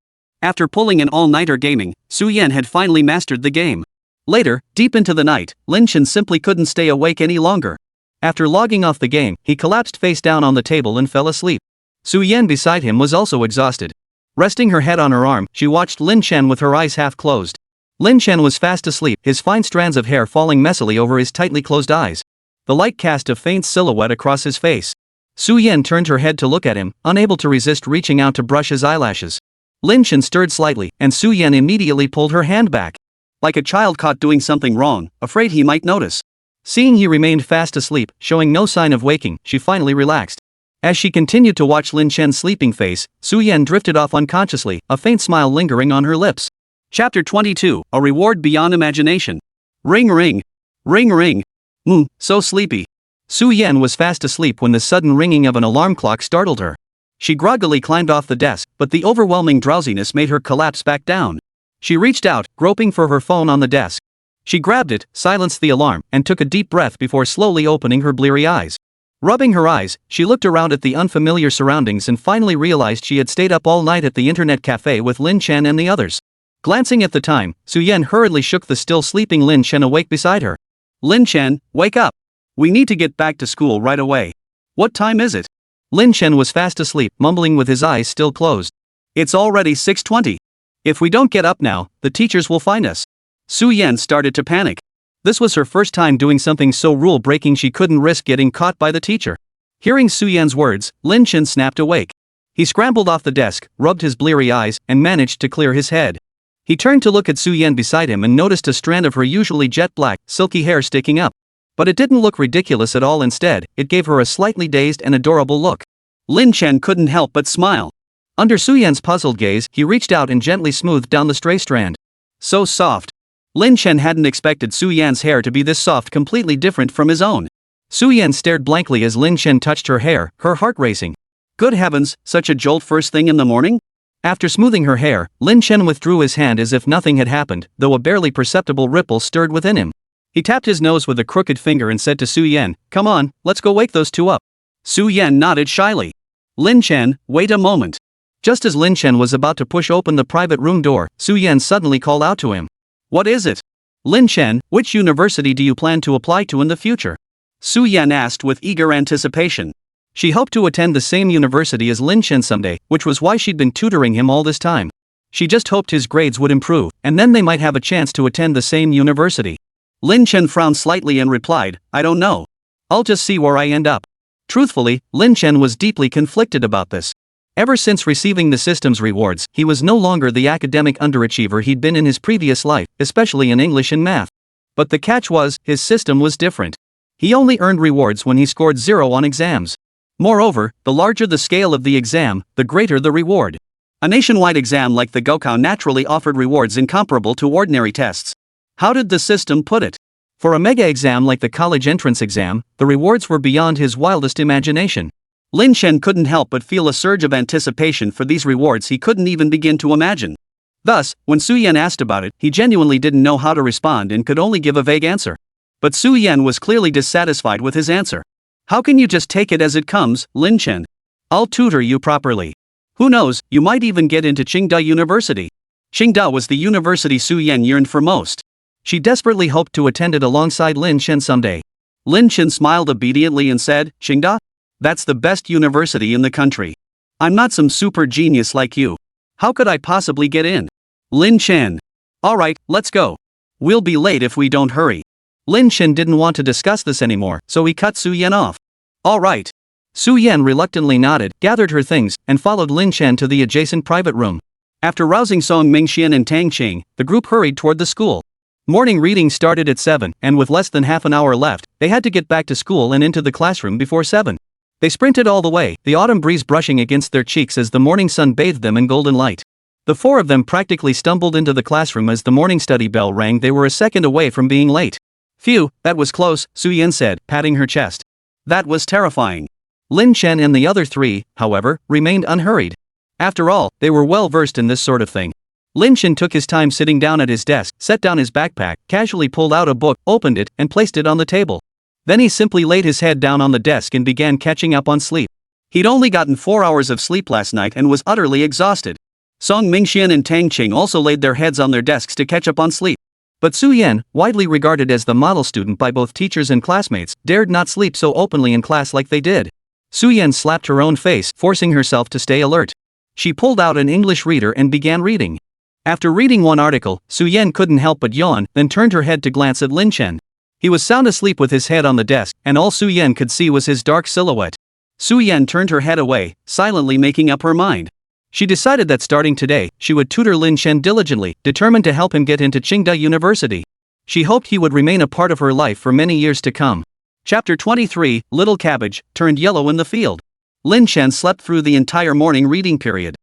[SPEAKER 1] After pulling an all-nighter gaming, Su Yan had finally mastered the game. Later, deep into the night, Lin Chen simply couldn't stay awake any longer. After logging off the game, he collapsed face down on the table and fell asleep. Su Yan beside him was also exhausted. Resting her head on her arm, she watched Lin Chen with her eyes half closed. Lin Chen was fast asleep, his fine strands of hair falling messily over his tightly closed eyes. The light cast a faint silhouette across his face. Su Yan turned her head to look at him, unable to resist reaching out to brush his eyelashes. Lin Chen stirred slightly, and Su Yan immediately pulled her hand back. Like a child caught doing something wrong, afraid he might notice. Seeing he remained fast asleep, showing no sign of waking, she finally relaxed. As she continued to watch Lin Chen's sleeping face, Su Yan drifted off unconsciously, a faint smile lingering on her lips. Chapter 22, A Reward Beyond Imagination. Ring ring. Ring ring. So sleepy. Su Yan was fast asleep when the sudden ringing of an alarm clock startled her. She groggily climbed off the desk, but the overwhelming drowsiness made her collapse back down. She reached out, groping for her phone on the desk. She grabbed it, silenced the alarm, and took a deep breath before slowly opening her bleary eyes. Rubbing her eyes, she looked around at the unfamiliar surroundings and finally realized she had stayed up all night at the internet cafe with Lin Chen and the others. Glancing at the time, Su Yan hurriedly shook the still sleeping Lin Chen awake beside her. Lin Chen, wake up. We need to get back to school right away. What time is it? Lin Chen was fast asleep, mumbling with his eyes still closed. It's already 6:20. If we don't get up now, the teachers will find us. Su Yan started to panic. This was her first time doing something so rule-breaking she couldn't risk getting caught by the teacher. Hearing Su Yan's words, Lin Chen snapped awake. He scrambled off the desk, rubbed his bleary eyes, and managed to clear his head. He turned to look at Su Yan beside him and noticed a strand of her usually jet-black, silky hair sticking up. But it didn't look ridiculous at all. Instead, it gave her a slightly dazed and adorable look. Lin Chen couldn't help but smile. Under Su Yan's puzzled gaze, he reached out and gently smoothed down the stray strand. So soft. Lin Chen hadn't expected Su Yan's hair to be this soft, completely different from his own. Su Yan stared blankly as Lin Chen touched her hair, her heart racing. Good heavens, such a jolt first thing in the morning? After smoothing her hair, Lin Chen withdrew his hand as if nothing had happened, though a barely perceptible ripple stirred within him. He tapped his nose with a crooked finger and said to Su Yan, "Come on, let's go wake those two up." Su Yan nodded shyly. Lin Chen, wait a moment. Just as Lin Chen was about to push open the private room door, Su Yan suddenly called out to him. What is it? Lin Chen, which university do you plan to apply to in the future? Su Yan asked with eager anticipation. She hoped to attend the same university as Lin Chen someday, which was why she'd been tutoring him all this time. She just hoped his grades would improve, and then they might have a chance to attend the same university. Lin Chen frowned slightly and replied, I don't know. I'll just see where I end up. Truthfully, Lin Chen was deeply conflicted about this. Ever since receiving the system's rewards, he was no longer the academic underachiever he'd been in his previous life, especially in English and math. But the catch was, his system was different. He only earned rewards when he scored 0 on exams. Moreover, the larger the scale of the exam, the greater the reward. A nationwide exam like the Gaokao naturally offered rewards incomparable to ordinary tests. How did the system put it? For a mega exam like the college entrance exam, the rewards were beyond his wildest imagination. Lin Chen couldn't help but feel a surge of anticipation for these rewards he couldn't even begin to imagine. Thus, when Su Yan asked about it, he genuinely didn't know how to respond and could only give a vague answer. But Su Yan was clearly dissatisfied with his answer. How can you just take it as it comes, Lin Chen? I'll tutor you properly. Who knows, you might even get into Qingda University. Qingda was the university Su Yan yearned for most. She desperately hoped to attend it alongside Lin Chen someday. Lin Chen smiled obediently and said, Qingda? That's the best university in the country. I'm not some super genius like you. How could I possibly get in? Lin Chen. Alright, let's go. We'll be late if we don't hurry. Lin Chen didn't want to discuss this anymore, so he cut Su Yan off. Alright. Su Yan reluctantly nodded, gathered her things, and followed Lin Chen to the adjacent private room. After rousing Song Mingxian and Tang Qing, the group hurried toward the school. Morning reading started at 7, and with less than half an hour left, they had to get back to school and into the classroom before 7. They sprinted all the way, the autumn breeze brushing against their cheeks as the morning sun bathed them in golden light. The four of them practically stumbled into the classroom as the morning study bell rang. They were a second away from being late. Phew, that was close, Su Yan said, patting her chest. That was terrifying. Lin Chen and the other three, however, remained unhurried. After all, they were well versed in this sort of thing. Lin Chen took his time sitting down at his desk, set down his backpack, casually pulled out a book, opened it, and placed it on the table. Then he simply laid his head down on the desk and began catching up on sleep. He'd only gotten 4 hours of sleep last night and was utterly exhausted. Song Mingxian and Tang Qing also laid their heads on their desks to catch up on sleep. But Su Yan, widely regarded as the model student by both teachers and classmates, dared not sleep so openly in class like they did. Su-Yen slapped her own face, forcing herself to stay alert. She pulled out an English reader and began reading. After reading one article, Su-Yen couldn't help but yawn, then turned her head to glance at Lin Chen. He was sound asleep with his head on the desk, and all Su-Yen could see was his dark silhouette. Su-Yen turned her head away, silently making up her mind. She decided that starting today, she would tutor Lin Chen diligently, determined to help him get into Qingda University. She hoped he would remain a part of her life for many years to come. Chapter 23, Little Cabbage, turned yellow in the field. Lin Chen slept through the entire morning reading period.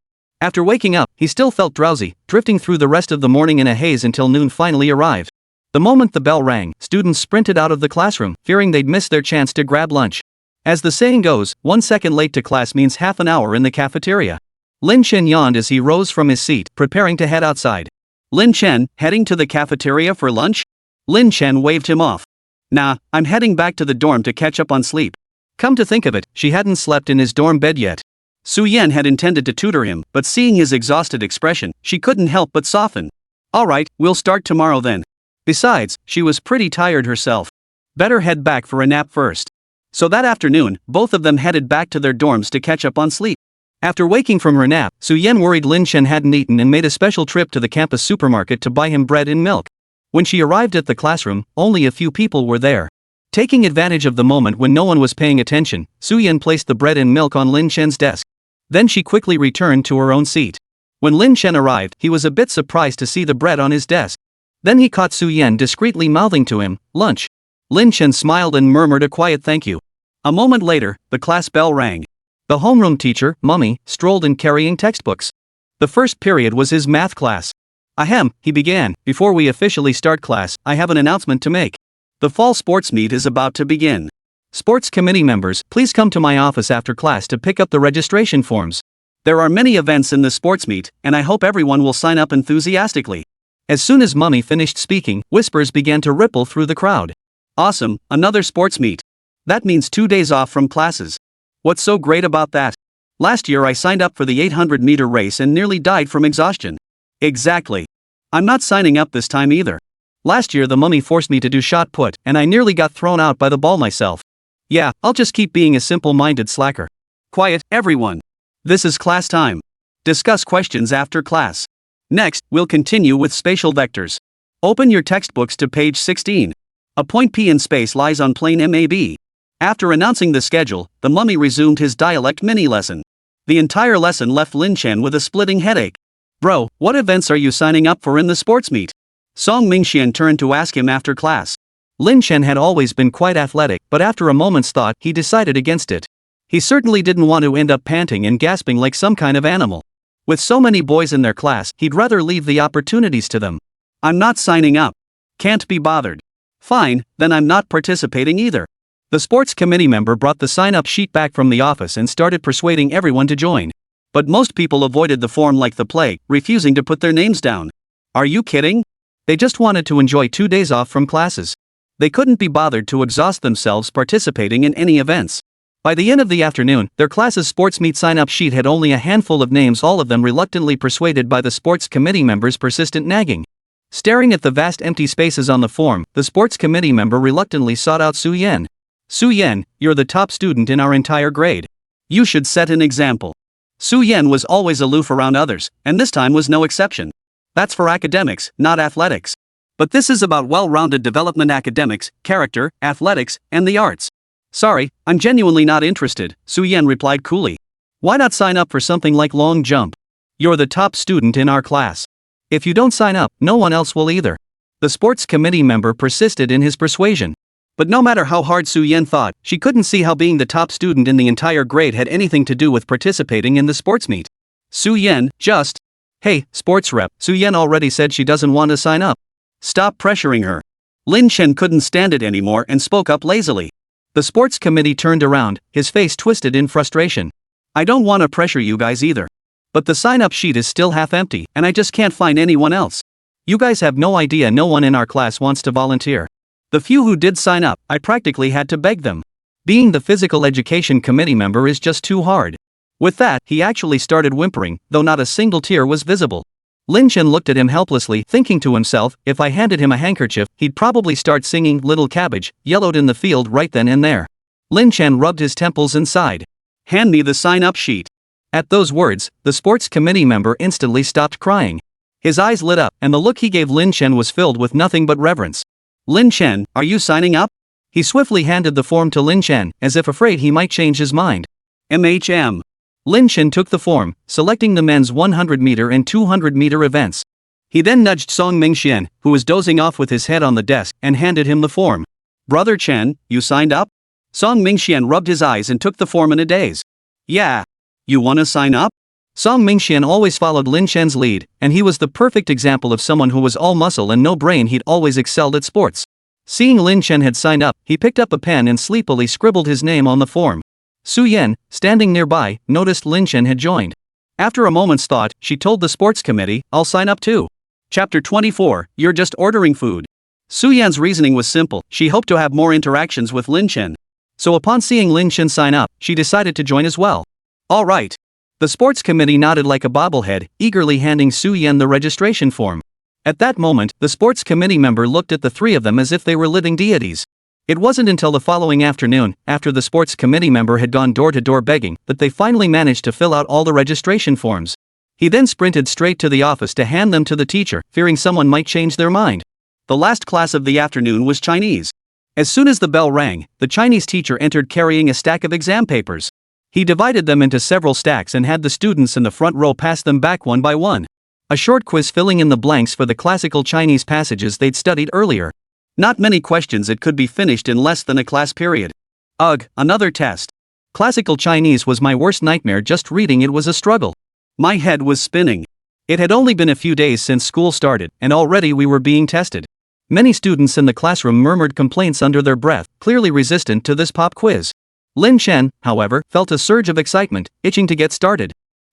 [SPEAKER 1] After waking up, he still felt drowsy, drifting through the rest of the morning in a haze until noon finally arrived. The moment the bell rang, students sprinted out of the classroom, fearing they'd miss their chance to grab lunch. As the saying goes, 1 second late to class means half an hour in the cafeteria. Lin Chen yawned as he rose from his seat, preparing to head outside. Lin Chen, heading to the cafeteria for lunch? Lin Chen waved him off. Nah, I'm heading back to the dorm to catch up on sleep. Come to think of it, she hadn't slept in his dorm bed yet. Su-Yen had intended to tutor him, but seeing his exhausted expression, she couldn't help but soften. Alright, we'll start tomorrow then. Besides, she was pretty tired herself. Better head back for a nap first. So that afternoon, both of them headed back to their dorms to catch up on sleep. After waking from her nap, Su-Yen worried Lin Chen hadn't eaten and made a special trip to the campus supermarket to buy him bread and milk. When she arrived at the classroom, only a few people were there. Taking advantage of the moment when no one was paying attention, Su-Yen placed the bread and milk on Lin Chen's desk. Then she quickly returned to her own seat. When Lin Chen arrived, he was a bit surprised to see the bread on his desk. Then he caught Su-Yen discreetly mouthing to him, "Lunch." Lin Chen smiled and murmured a quiet thank you. A moment later, the class bell rang. The homeroom teacher, Mummy, strolled in carrying textbooks. The first period was his math class. Ahem, he began, before we officially start class, I have an announcement to make. The fall sports meet is about to begin. Sports committee members, please come to my office after class to pick up the registration forms. There are many events in the sports meet, and I hope everyone will sign up enthusiastically. As soon as Mummy finished speaking, whispers began to ripple through the crowd. Awesome, another sports meet. That means 2 days off from classes. What's so great about that? Last year I signed up for the 800-meter race and nearly died from exhaustion. Exactly. I'm not signing up this time either. Last year the Mummy forced me to do shot put, and I nearly got thrown out by the ball myself. Yeah, I'll just keep being a simple-minded slacker. Quiet, everyone. This is class time. Discuss questions after class. Next, we'll continue with spatial vectors. Open your textbooks to page 16. A point P in space lies on plane MAB. After announcing the schedule, the Mummy resumed his dialect mini-lesson. The entire lesson left Lin Chen with a splitting headache. Bro, what events are you signing up for in the sports meet? Song Mingxian turned to ask him after class. Lin Chen had always been quite athletic, but after a moment's thought, he decided against it. He certainly didn't want to end up panting and gasping like some kind of animal. With so many boys in their class, he'd rather leave the opportunities to them. I'm not signing up. Can't be bothered. Fine, then I'm not participating either. The sports committee member brought the sign-up sheet back from the office and started persuading everyone to join. But most people avoided the form like the plague, refusing to put their names down. Are you kidding? They just wanted to enjoy 2 days off from classes. They couldn't be bothered to exhaust themselves participating in any events. By the end of the afternoon, their class's sports meet sign-up sheet had only a handful of names, all of them reluctantly persuaded by the sports committee member's persistent nagging. Staring at the vast empty spaces on the form, the sports committee member reluctantly sought out Su-Yen. Su-Yen, you're the top student in our entire grade. You should set an example. Su-Yen was always aloof around others, and this time was no exception. That's for academics, not athletics. But this is about well-rounded development: academics, character, athletics, and the arts. Sorry, I'm genuinely not interested, Su-Yen replied coolly. Why not sign up for something like long jump? You're the top student in our class. If you don't sign up, no one else will either. The sports committee member persisted in his persuasion. But no matter how hard Su-Yen thought, she couldn't see how being the top student in the entire grade had anything to do with participating in the sports meet. Su-Yen, just... Hey, sports rep, Su-Yen already said she doesn't want to sign up. Stop pressuring her. Lin Chen couldn't stand it anymore and spoke up lazily. The sports committee turned around, his face twisted in frustration. I don't want to pressure you guys either. But the sign-up sheet is still half empty, and I just can't find anyone else. You guys have no idea no one in our class wants to volunteer. The few who did sign up, I practically had to beg them. Being the physical education committee member is just too hard. With that, he actually started whimpering, though not a single tear was visible. Lin Chen looked at him helplessly, thinking to himself, if I handed him a handkerchief, he'd probably start singing Little Cabbage, yellowed in the field right then and there. Lin Chen rubbed his temples and sighed. Hand me the sign-up sheet. At those words, the sports committee member instantly stopped crying. His eyes lit up, and the look he gave Lin Chen was filled with nothing but reverence. Lin Chen, are you signing up? He swiftly handed the form to Lin Chen, as if afraid he might change his mind. MHM. Lin Chen took the form, selecting the men's 100-meter and 200-meter events. He then nudged Song Mingxian, who was dozing off with his head on the desk, and handed him the form. Brother Chen, you signed up? Song Mingxian rubbed his eyes and took the form in a daze. Yeah. You wanna sign up? Song Mingxian always followed Lin Chen's lead, and he was the perfect example of someone who was all muscle and no brain. He'd always excelled at sports. Seeing Lin Chen had signed up, he picked up a pen and sleepily scribbled his name on the form. Su Yan, standing nearby, noticed Lin Chen had joined. After a moment's thought, she told the sports committee, I'll sign up too. Chapter 24, You're just ordering food. Su Yan's reasoning was simple, she hoped to have more interactions with Lin Chen. So upon seeing Lin Chen sign up, she decided to join as well. All right. The sports committee nodded like a bobblehead, eagerly handing Su Yan the registration form. At that moment, the sports committee member looked at the three of them as if they were living deities. It wasn't until the following afternoon, after the sports committee member had gone door to door begging, that they finally managed to fill out all the registration forms. He then sprinted straight to the office to hand them to the teacher, fearing someone might change their mind. The last class of the afternoon was Chinese. As soon as the bell rang, the Chinese teacher entered carrying a stack of exam papers. He divided them into several stacks and had the students in the front row pass them back one by one. A short quiz filling in the blanks for the classical Chinese passages they'd studied earlier. Not many questions, it could be finished in less than a class period. Ugh, another test. Classical Chinese was my worst nightmare. Just reading it was a struggle. My head was spinning. It had only been a few days since school started, and already we were being tested. Many students in the classroom murmured complaints under their breath, clearly resistant to this pop quiz. Lin Chen, however, felt a surge of excitement, itching to get started.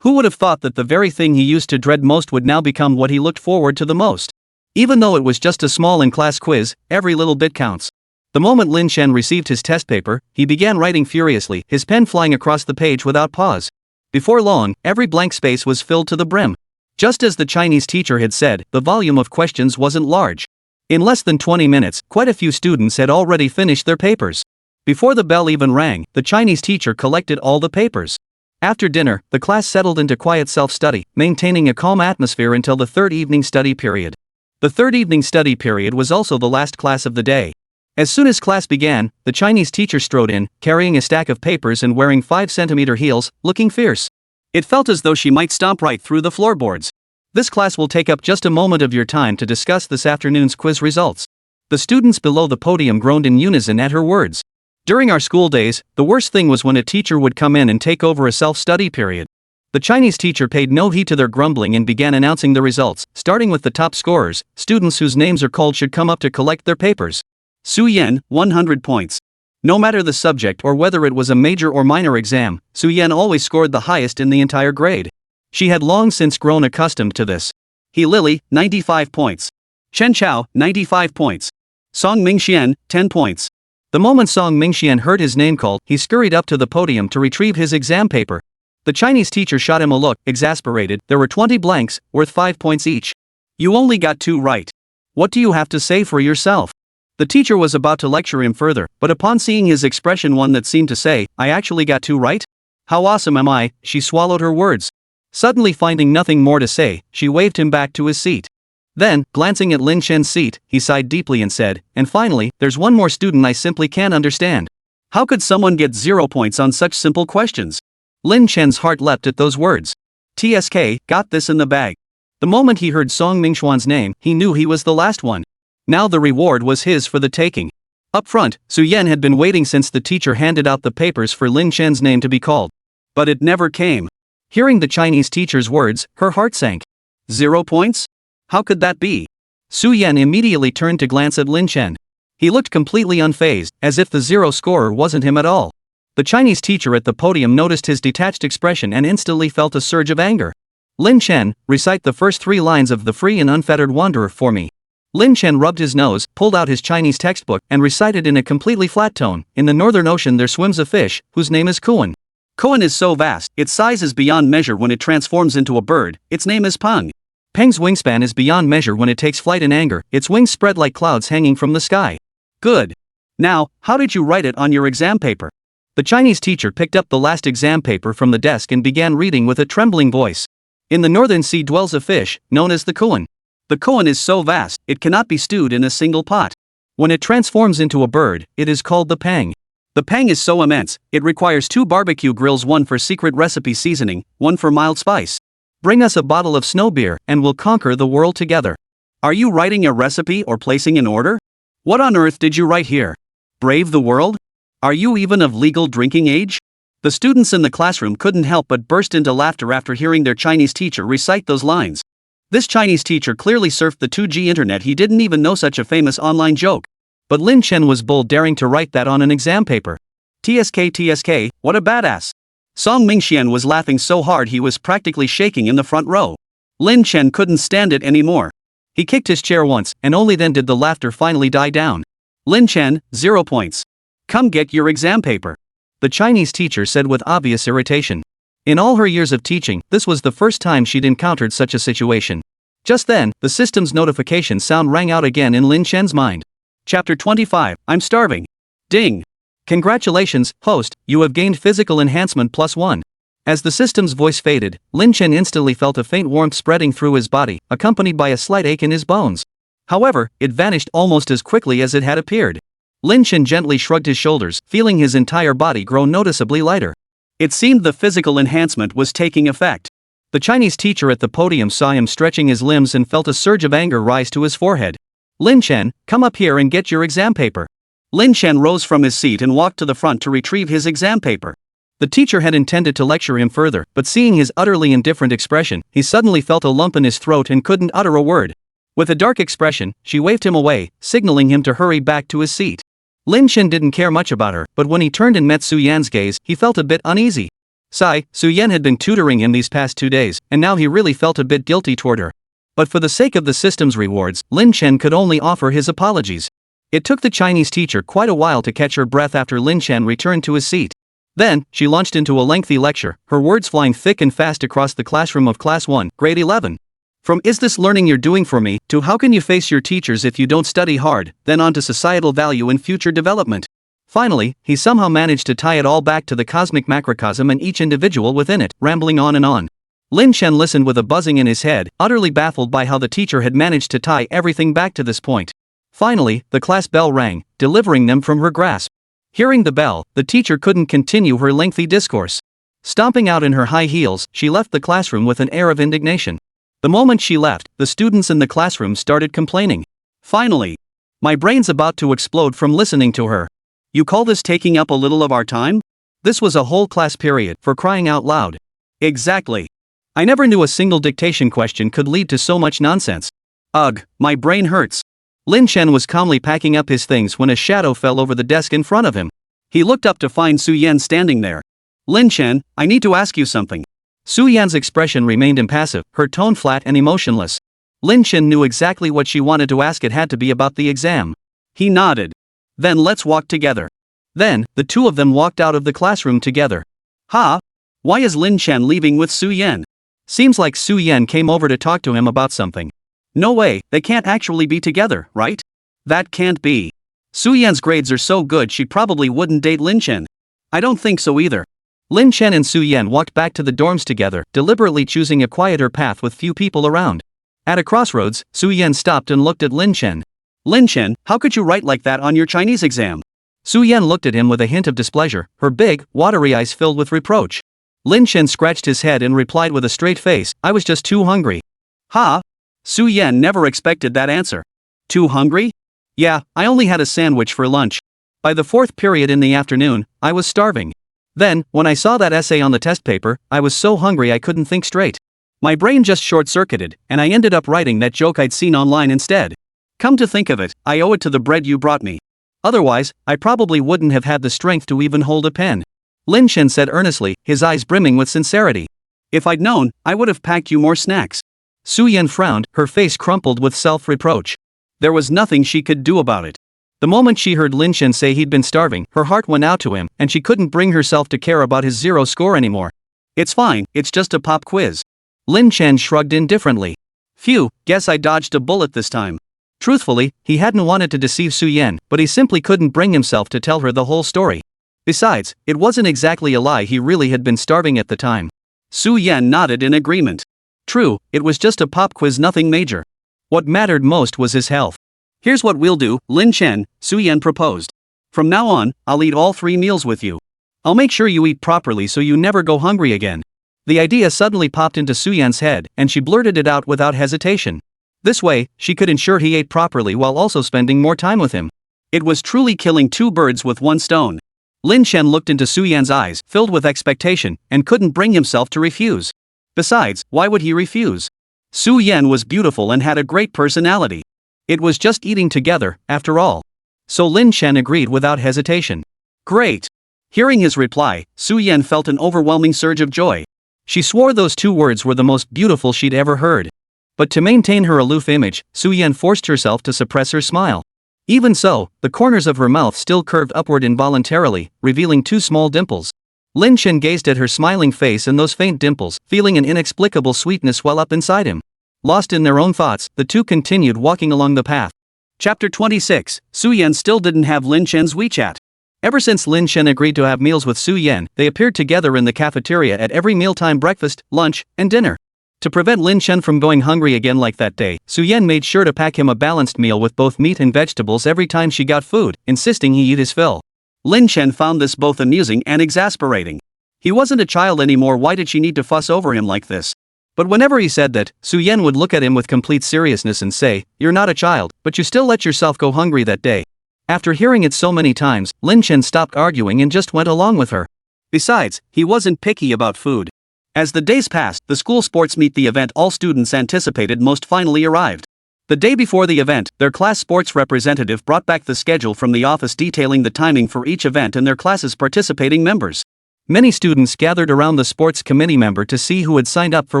[SPEAKER 1] Who would have thought that the very thing he used to dread most would now become what he looked forward to the most? Even though it was just a small in-class quiz, every little bit counts. The moment Lin Chen received his test paper, he began writing furiously, his pen flying across the page without pause. Before long, every blank space was filled to the brim. Just as the Chinese teacher had said, the volume of questions wasn't large. In less than 20 minutes, quite a few students had already finished their papers. Before the bell even rang, the Chinese teacher collected all the papers. After dinner, the class settled into quiet self-study, maintaining a calm atmosphere until the third evening study period. The third evening study period was also the last class of the day. As soon as class began, the Chinese teacher strode in, carrying a stack of papers and wearing 5-centimeter heels, looking fierce. It felt as though she might stomp right through the floorboards. This class will take up just a moment of your time to discuss this afternoon's quiz results. The students below the podium groaned in unison at her words. During our school days, the worst thing was when a teacher would come in and take over a self-study period. The Chinese teacher paid no heed to their grumbling and began announcing the results, starting with the top scorers. Students whose names are called should come up to collect their papers. Su Yan, 100 points. No matter the subject or whether it was a major or minor exam, Su Yan always scored the highest in the entire grade. She had long since grown accustomed to this. He Lily, 95 points. Chen Chao, 95 points. Song Mingxian, 10 points. The moment Song Mingxian heard his name called, he scurried up to the podium to retrieve his exam paper. The Chinese teacher shot him a look, exasperated. There were 20 blanks, worth 5 points each. You only got 2 right. What do you have to say for yourself? The teacher was about to lecture him further, but upon seeing his expression, one that seemed to say, I actually got 2 right? How awesome am I? She swallowed her words. Suddenly finding nothing more to say, she waved him back to his seat. Then, glancing at Lin Chen's seat, he sighed deeply and said, and finally, there's one more student I simply can't understand. How could someone get 0 points on such simple questions? Lin Chen's heart leapt at those words. TSK, got this in the bag. The moment he heard Song Mingxuan's name, he knew he was the last one. Now the reward was his for the taking. Up front, Su Yan had been waiting since the teacher handed out the papers for Lin Chen's name to be called. But it never came. Hearing the Chinese teacher's words, her heart sank. 0 points? How could that be? Su Yan immediately turned to glance at Lin Chen. He looked completely unfazed, as if the 0 scorer wasn't him at all. The Chinese teacher at the podium noticed his detached expression and instantly felt a surge of anger. Lin Chen, recite the first 3 lines of The Free and Unfettered Wanderer for me. Lin Chen rubbed his nose, pulled out his Chinese textbook, and recited in a completely flat tone, In the Northern Ocean there swims a fish, whose name is Kuan. Kuan is so vast, its size is beyond measure when it transforms into a bird, its name is Peng. Peng's wingspan is beyond measure when it takes flight in anger, its wings spread like clouds hanging from the sky. Good. Now, how did you write it on your exam paper? The Chinese teacher picked up the last exam paper from the desk and began reading with a trembling voice. In the northern sea dwells a fish, known as the koan. The koan is so vast, it cannot be stewed in a single pot. When it transforms into a bird, it is called the pang. The pang is so immense, it requires 2 barbecue grills, one for secret recipe seasoning, one for mild spice. Bring us a bottle of snow beer, and we'll conquer the world together. Are you writing a recipe or placing an order? What on earth did you write here? Brave the world? Are you even of legal drinking age? The students in the classroom couldn't help but burst into laughter after hearing their Chinese teacher recite those lines. This Chinese teacher clearly surfed the 2G internet. He didn't even know such a famous online joke. But Lin Chen was bold, daring to write that on an exam paper. TSK, what a badass. Song Mingxian was laughing so hard he was practically shaking in the front row. Lin Chen couldn't stand it anymore. He kicked his chair once, and only then did the laughter finally die down. Lin Chen, 0 points. Come get your exam paper, the Chinese teacher said with obvious irritation. In all her years of teaching, this was the first time she'd encountered such a situation. Just then, the system's notification sound rang out again in Lin Chen's mind. Chapter 25, I'm starving. Ding. Congratulations, host, you have gained physical enhancement +1. As the system's voice faded, Lin Chen instantly felt a faint warmth spreading through his body, accompanied by a slight ache in his bones. However, it vanished almost as quickly as it had appeared. Lin Chen gently shrugged his shoulders, feeling his entire body grow noticeably lighter. It seemed the physical enhancement was taking effect. The Chinese teacher at the podium saw him stretching his limbs and felt a surge of anger rise to his forehead. Lin Chen, come up here and get your exam paper. Lin Chen rose from his seat and walked to the front to retrieve his exam paper. The teacher had intended to lecture him further, but seeing his utterly indifferent expression, he suddenly felt a lump in his throat and couldn't utter a word. With a dark expression, she waved him away, signaling him to hurry back to his seat. Lin Chen didn't care much about her, but when he turned and met Su Yan's gaze, he felt a bit uneasy. Su Yan had been tutoring him these past 2 days, and now he really felt a bit guilty toward her. But for the sake of the system's rewards, Lin Chen could only offer his apologies. It took the Chinese teacher quite a while to catch her breath after Lin Chen returned to his seat. Then, she launched into a lengthy lecture, her words flying thick and fast across the classroom of Class 1, Grade 11. From "is this learning you're doing for me," to "how can you face your teachers if you don't study hard," then on to societal value and future development. Finally, he somehow managed to tie it all back to the cosmic macrocosm and each individual within it, rambling on and on. Lin Chen listened with a buzzing in his head, utterly baffled by how the teacher had managed to tie everything back to this point. Finally, the class bell rang, delivering them from her grasp. Hearing the bell, the teacher couldn't continue her lengthy discourse. Stomping out in her high heels, she left the classroom with an air of indignation. The moment she left, the students in the classroom started complaining. Finally, my brain's about to explode from listening to her. You call this taking up a little of our time? This was a whole class period, for crying out loud. Exactly. I never knew a single dictation question could lead to so much nonsense. Ugh, my brain hurts. Lin Chen was calmly packing up his things when a shadow fell over the desk in front of him. He looked up to find Su Yan standing there. Lin Chen, I need to ask you something. Su Yan's expression remained impassive, her tone flat and emotionless. Lin Chen knew exactly what she wanted to ask. It had to be about the exam. He nodded. Then let's walk together. Then, the two of them walked out of the classroom together. Ha! Why is Lin Chen leaving with Su Yan? Seems like Su Yan came over to talk to him about something. No way, they can't actually be together, right? That can't be. Su Yan's grades are so good she probably wouldn't date Lin Chen. I don't think so either. Lin Chen and Su Yan walked back to the dorms together, deliberately choosing a quieter path with few people around. At a crossroads, Su Yan stopped and looked at Lin Chen. Lin Chen, how could you write like that on your Chinese exam? Su Yan looked at him with a hint of displeasure, her big, watery eyes filled with reproach. Lin Chen scratched his head and replied with a straight face, I was just too hungry. Ha! Su Yan never expected that answer. Too hungry? Yeah, I only had a sandwich for lunch. By the fourth period in the afternoon, I was starving. Then, when I saw that essay on the test paper, I was so hungry I couldn't think straight. My brain just short-circuited, and I ended up writing that joke I'd seen online instead. Come to think of it, I owe it to the bread you brought me. Otherwise, I probably wouldn't have had the strength to even hold a pen. Lin Chen said earnestly, his eyes brimming with sincerity. If I'd known, I would have packed you more snacks. Su Yan frowned, her face crumpled with self-reproach. There was nothing she could do about it. The moment she heard Lin Chen say he'd been starving, her heart went out to him, and she couldn't bring herself to care about his 0 score anymore. It's fine, it's just a pop quiz. Lin Chen shrugged indifferently. Phew, guess I dodged a bullet this time. Truthfully, he hadn't wanted to deceive Su Yan, but he simply couldn't bring himself to tell her the whole story. Besides, it wasn't exactly a lie, he really had been starving at the time. Su Yan nodded in agreement. True, it was just a pop quiz, nothing major. What mattered most was his health. Here's what we'll do, Lin Chen, Su Yan proposed. From now on, I'll eat all 3 meals with you. I'll make sure you eat properly so you never go hungry again. The idea suddenly popped into Su Yan's head, and she blurted it out without hesitation. This way, she could ensure he ate properly while also spending more time with him. It was truly killing 2 birds with 1 stone. Lin Chen looked into Su Yan's eyes, filled with expectation, and couldn't bring himself to refuse. Besides, why would he refuse? Su Yan was beautiful and had a great personality. It was just eating together, after all. So Lin Chen agreed without hesitation. Great! Hearing his reply, Su Yan felt an overwhelming surge of joy. She swore those 2 words were the most beautiful she'd ever heard. But to maintain her aloof image, Su Yan forced herself to suppress her smile. Even so, the corners of her mouth still curved upward involuntarily, revealing 2 small dimples. Lin Chen gazed at her smiling face and those faint dimples, feeling an inexplicable sweetness well up inside him. Lost in their own thoughts, the 2 continued walking along the path. Chapter 26, Su Yan still didn't have Lin Chen's WeChat. Ever since Lin Chen agreed to have meals with Su Yan, they appeared together in the cafeteria at every mealtime, breakfast, lunch, and dinner. To prevent Lin Chen from going hungry again like that day, Su Yan made sure to pack him a balanced meal with both meat and vegetables every time she got food, insisting he eat his fill. Lin Chen found this both amusing and exasperating. He wasn't a child anymore, why did she need to fuss over him like this? But whenever he said that, Su Yan would look at him with complete seriousness and say, "You're not a child, but you still let yourself go hungry that day." After hearing it so many times, Lin Chen stopped arguing and just went along with her. Besides, he wasn't picky about food. As the days passed, the school sports meet, the event all students anticipated most, finally arrived. The day before the event, their class sports representative brought back the schedule from the office detailing the timing for each event and their class's participating members. Many students gathered around the sports committee member to see who had signed up for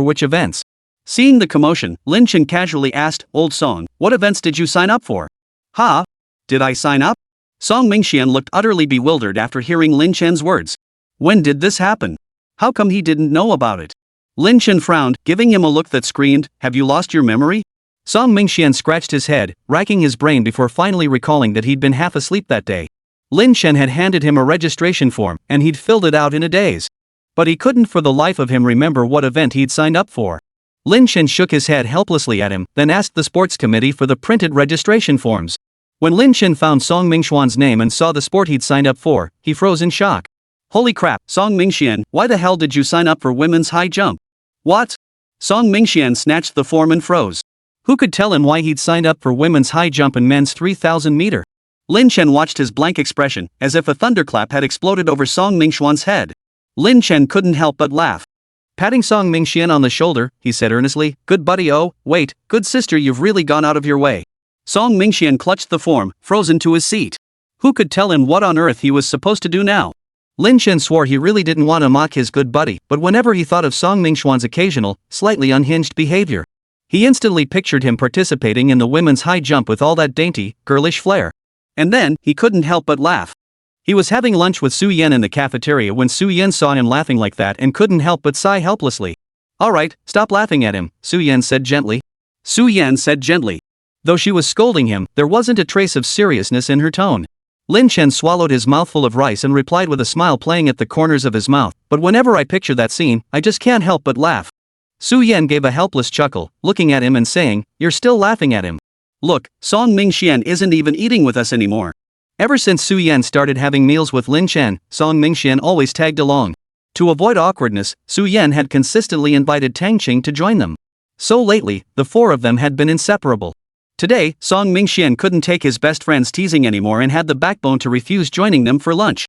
[SPEAKER 1] which events. Seeing the commotion, Lin Chen casually asked, "Old Song, what events did you sign up for?" "Huh? Did I sign up?" Song Mingxian looked utterly bewildered after hearing Lin Chen's words. When did this happen? How come he didn't know about it? Lin Chen frowned, giving him a look that screamed, "Have you lost your memory?" Song Mingxian scratched his head, racking his brain before finally recalling that he'd been half asleep that day. Lin Chen had handed him a registration form, and he'd filled it out in a daze. But he couldn't for the life of him remember what event he'd signed up for. Lin Chen shook his head helplessly at him, then asked the sports committee for the printed registration forms. When Lin Chen found Song Mingxuan's name and saw the sport he'd signed up for, he froze in shock. "Holy crap, Song Mingxian, why the hell did you sign up for women's high jump?" "What?" Song Mingxian snatched the form and froze. Who could tell him why he'd signed up for women's high jump and men's 3,000 meter? Lin Chen watched his blank expression, as if a thunderclap had exploded over Song Mingxuan's head. Lin Chen couldn't help but laugh. Patting Song Mingxian on the shoulder, he said earnestly, "Good buddy, oh, wait, good sister, you've really gone out of your way." Song Mingxian clutched the form, frozen to his seat. Who could tell him what on earth he was supposed to do now? Lin Chen swore he really didn't want to mock his good buddy, but whenever he thought of Song Mingxuan's occasional, slightly unhinged behavior, he instantly pictured him participating in the women's high jump with all that dainty, girlish flair. And then, he couldn't help but laugh. He was having lunch with Su Yan in the cafeteria when Su Yan saw him laughing like that and couldn't help but sigh helplessly. "Alright, stop laughing at him," Su Yan said gently. Su Yan said gently. Though she was scolding him, there wasn't a trace of seriousness in her tone. Lin Chen swallowed his mouthful of rice and replied with a smile playing at the corners of his mouth, "But whenever I picture that scene, I just can't help but laugh." Su Yan gave a helpless chuckle, looking at him and saying, "You're still laughing at him. Look, Song Mingxian isn't even eating with us anymore." Ever since Su Yan started having meals with Lin Chen, Song Mingxian always tagged along. To avoid awkwardness, Su Yan had consistently invited Tang Qing to join them. So lately, the 4 of them had been inseparable. Today, Song Mingxian couldn't take his best friend's teasing anymore and had the backbone to refuse joining them for lunch.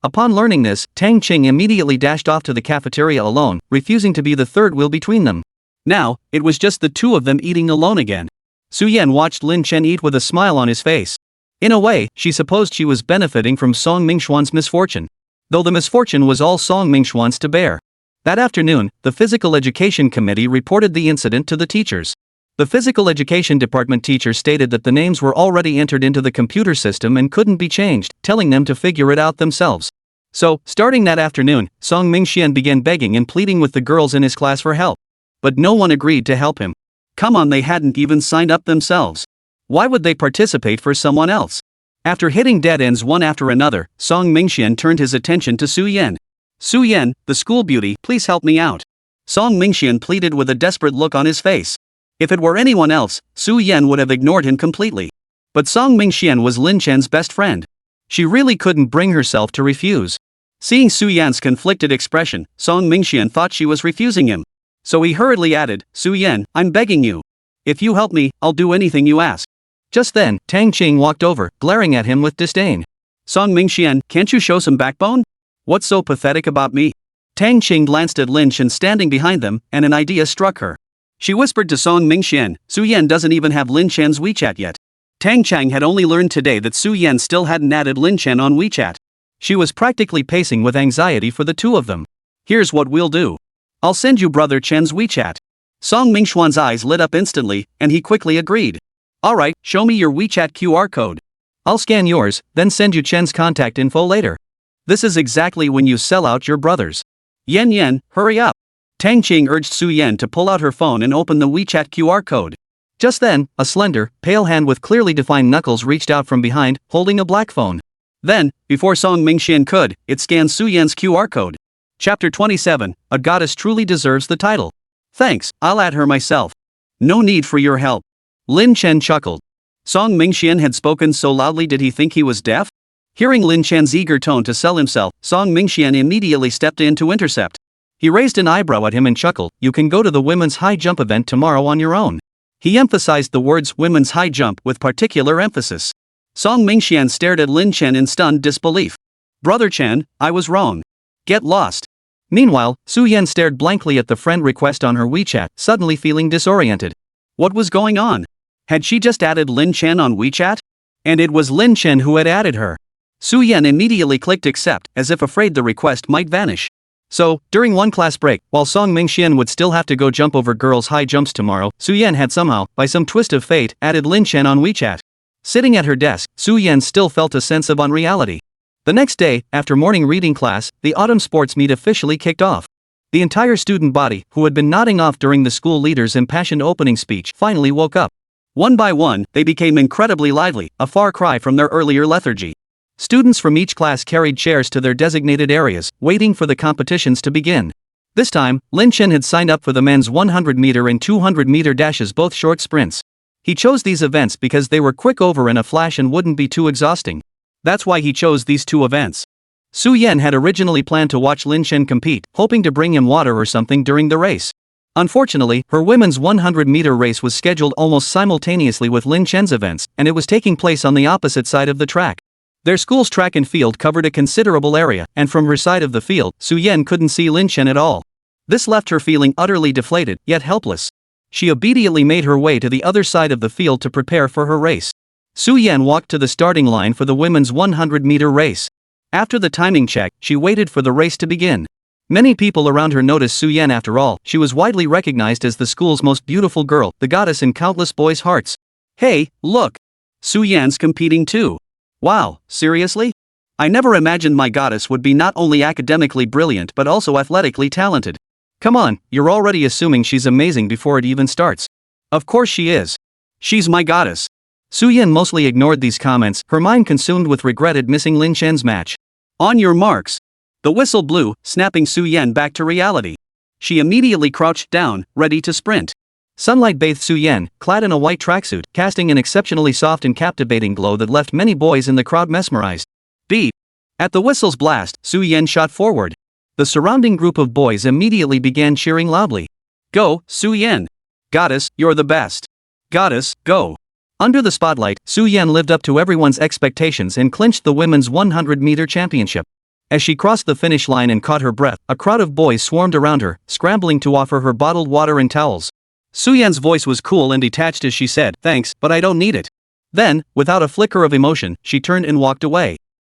[SPEAKER 1] Upon learning this, Tang Qing immediately dashed off to the cafeteria alone, refusing to be the third wheel between them. Now, it was just the 2 of them eating alone again. Su Yan watched Lin Chen eat with a smile on his face. In a way, she supposed she was benefiting from Song Mingxuan's misfortune. Though the misfortune was all Song Mingxuan's to bear. That afternoon, the Physical Education Committee reported the incident to the teachers. The Physical Education Department teacher stated that the names were already entered into the computer system and couldn't be changed, telling them to figure it out themselves. So, starting that afternoon, Song Mingxian began begging and pleading with the girls in his class for help. But no one agreed to help him. Come on, they hadn't even signed up themselves. Why would they participate for someone else? After hitting dead ends one after another, Song Mingxian turned his attention to Su Yan. Su Yan, the school beauty, please help me out. Song Mingxian pleaded with a desperate look on his face. If it were anyone else, Su Yan would have ignored him completely. But Song Mingxian was Lin Chen's best friend. She really couldn't bring herself to refuse. Seeing Su Yan's conflicted expression, Song Mingxian thought she was refusing him. So he hurriedly added, Su Yan, I'm begging you. If you help me, I'll do anything you ask. Just then, Tang Qing walked over, glaring at him with disdain. Song Mingxian, can't you show some backbone? What's so pathetic about me? Tang Qing glanced at Lin Chen standing behind them, and an idea struck her. She whispered to Song Mingxian, Su Yan doesn't even have Lin Chen's WeChat yet. Tang Chang had only learned today that Su Yan still hadn't added Lin Chen on WeChat. She was practically pacing with anxiety for the two of them. Here's what we'll do. I'll send you brother Chen's WeChat. Song Mingxuan's eyes lit up instantly, and he quickly agreed. Alright, show me your WeChat QR code. I'll scan yours, then send you Chen's contact info later. This is exactly when you sell out your brothers. Yen, hurry up. Tang Qing urged Su Yan to pull out her phone and open the WeChat QR code. Just then, a slender, pale hand with clearly defined knuckles reached out from behind, holding a black phone. Then, before Song Mingxian could, it scanned Su Yan's QR code. Chapter 27, A Goddess Truly Deserves the Title. Thanks, I'll add her myself. No need for your help. Lin Chen chuckled. Song Mingxian had spoken so loudly, did he think he was deaf? Hearing Lin Chen's eager tone to sell himself, Song Mingxian immediately stepped in to intercept. He raised an eyebrow at him and chuckled, you can go to the women's high jump event tomorrow on your own. He emphasized the words women's high jump with particular emphasis. Song Mingxian stared at Lin Chen in stunned disbelief. Brother Chen, I was wrong. Get lost. Meanwhile, Su Yan stared blankly at the friend request on her WeChat, suddenly feeling disoriented. What was going on? Had she just added Lin Chen on WeChat? And it was Lin Chen who had added her. Su Yan immediately clicked accept, as if afraid the request might vanish. So, during one class break, while Song Mingxian would still have to go jump over girls' high jumps tomorrow, Su Yan had somehow, by some twist of fate, added Lin Chen on WeChat. Sitting at her desk, Su Yan still felt a sense of unreality. The next day, after morning reading class, the autumn sports meet officially kicked off. The entire student body, who had been nodding off during the school leader's impassioned opening speech, finally woke up. One by one, they became incredibly lively, a far cry from their earlier lethargy. Students from each class carried chairs to their designated areas, waiting for the competitions to begin. This time, Lin Chen had signed up for the men's 100-meter and 200-meter dashes, both short sprints. He chose these events because they were quick over in a flash and wouldn't be too exhausting. That's why he chose these two events. Su Yan had originally planned to watch Lin Chen compete, hoping to bring him water or something during the race. Unfortunately, her women's 100-meter race was scheduled almost simultaneously with Lin Chen's events, and it was taking place on the opposite side of the track. Their school's track and field covered a considerable area, and from her side of the field, Su Yan couldn't see Lin Chen at all. This left her feeling utterly deflated, yet helpless. She obediently made her way to the other side of the field to prepare for her race. Su Yan walked to the starting line for the women's 100-meter race. After the timing check, she waited for the race to begin. Many people around her noticed Su Yan. After all, she was widely recognized as the school's most beautiful girl, the goddess in countless boys' hearts. Hey, look! Su Yan's competing too. Wow, seriously? I never imagined my goddess would be not only academically brilliant but also athletically talented. Come on, you're already assuming she's amazing before it even starts. Of course she is. She's my goddess. Su Yan mostly ignored these comments, her mind consumed with regret at missing Lin Chen's match. On your marks. The whistle blew, snapping Su Yan back to reality. She immediately crouched down, ready to sprint. Sunlight bathed Su Yan, clad in a white tracksuit, casting an exceptionally soft and captivating glow that left many boys in the crowd mesmerized. Beep! At the whistle's blast, Su Yan shot forward. The surrounding group of boys immediately began cheering loudly. Go, Su Yan! Goddess, you're the best! Goddess, go! Under the spotlight, Su Yan lived up to everyone's expectations and clinched the women's 100-meter championship. As she crossed the finish line and caught her breath, a crowd of boys swarmed around her, scrambling to offer her bottled water and towels. Su Yan's voice was cool and detached as she said, thanks, but I don't need it. Then, without a flicker of emotion, she turned and walked away.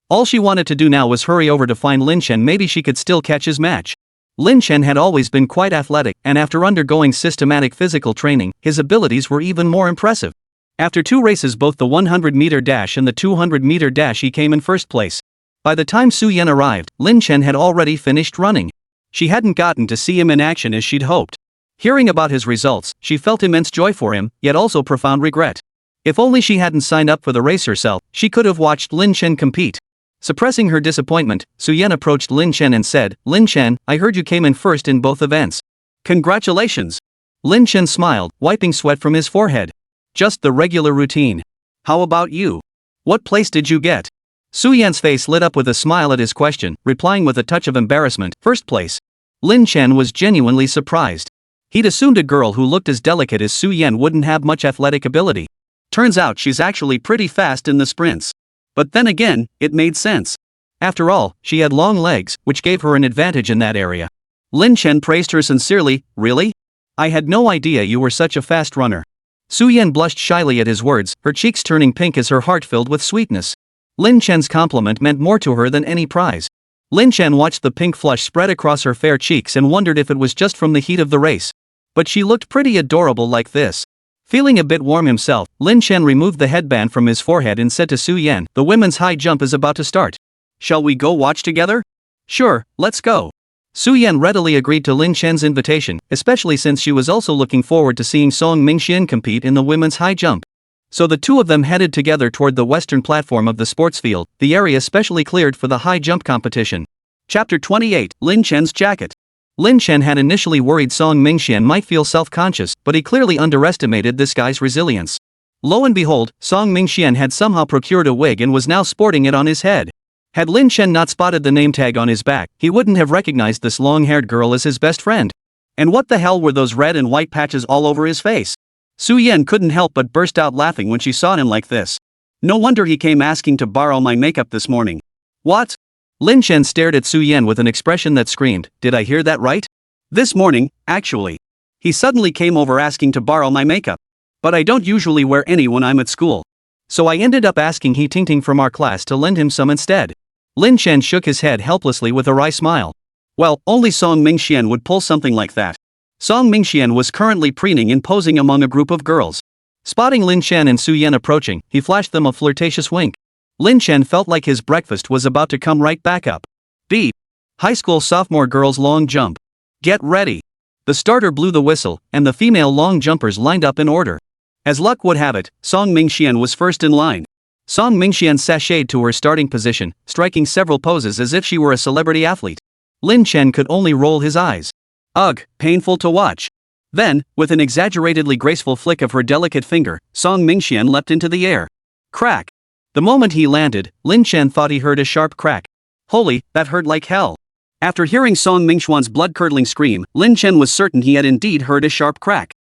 [SPEAKER 1] All she wanted to do now was hurry over to find Lin Chen. Maybe she could still catch his match. Lin Chen had always been quite athletic, and after undergoing systematic physical training, his abilities were even more impressive. After 2 races, both the 100-meter dash and the 200-meter dash, he came in first place. By the time Su Yan arrived, Lin Chen had already finished running. She hadn't gotten to see him in action as she'd hoped. Hearing about his results, she felt immense joy for him, yet also profound regret. If only she hadn't signed up for the race herself, she could have watched Lin Chen compete. Suppressing her disappointment, Suyen approached Lin Chen and said, "Lin Chen, I heard you came in first in both events." "Congratulations." Lin Chen smiled, wiping sweat from his forehead. "Just the regular routine. How about you? What place did you get?" Suyen's face lit up with a smile at his question, replying with a touch of embarrassment, "First place." Lin Chen was genuinely surprised. He'd assumed a girl who looked as delicate as Suyen wouldn't have much athletic ability. Turns out she's actually pretty fast in the sprints. But then again, it made sense. After all, she had long legs, which gave her an advantage in that area. Lin Chen praised her sincerely. "Really? I had no idea you were such a fast runner." Suyen blushed shyly at his words, her cheeks turning pink as her heart filled with sweetness. Lin Chen's compliment meant more to her than any prize. Lin Chen watched the pink flush spread across her fair cheeks and wondered if it was just from the heat of the race. But she looked pretty adorable like this. Feeling a bit warm himself, Lin Chen removed the headband from his forehead and said to Suyen, "The women's high jump is about to start. Shall we go watch together?" "Sure, let's go." Suyen readily agreed to Lin Chen's invitation, especially since she was also looking forward to seeing Song Mingxian compete in the women's high jump. So the two of them headed together toward the western platform of the sports field, the area specially cleared for the high jump competition. Chapter 28, Lin Chen's Jacket. Lin Chen had initially worried Song Mingxian might feel self-conscious, but he clearly underestimated this guy's resilience. Lo and behold, Song Mingxian had somehow procured a wig and was now sporting it on his head. Had Lin Chen not spotted the name tag on his back, he wouldn't have recognized this long-haired girl as his best friend. And what the hell were those red and white patches all over his face? Suyen couldn't help but burst out laughing when she saw him like this. "No wonder he came asking to borrow my makeup this morning." "What?" Lin Chen stared at Suyen with an expression that screamed, "Did I hear that right?" "This morning, actually. He suddenly came over asking to borrow my makeup. But I don't usually wear any when I'm at school. So I ended up asking He Tingting from our class to lend him some instead." Lin Chen shook his head helplessly with a wry smile. Well, only Song Mingxian would pull something like that. Song Mingxian was currently preening and posing among a group of girls. Spotting Lin Chen and Suyen approaching, he flashed them a flirtatious wink. Lin Chen felt like his breakfast was about to come right back up. Beep. High school sophomore girls long jump. Get ready. The starter blew the whistle, and the female long jumpers lined up in order. As luck would have it, Song Mingxian was first in line. Song Mingxian sashayed to her starting position, striking several poses as if she were a celebrity athlete. Lin Chen could only roll his eyes. Ugh, painful to watch. Then, with an exaggeratedly graceful flick of her delicate finger, Song Mingxian leapt into the air. Crack. The moment he landed, Lin Chen thought he heard a sharp crack. Holy, that hurt like hell. After hearing Song Mingxian's blood-curdling scream, Lin Chen was certain he had indeed heard a sharp crack.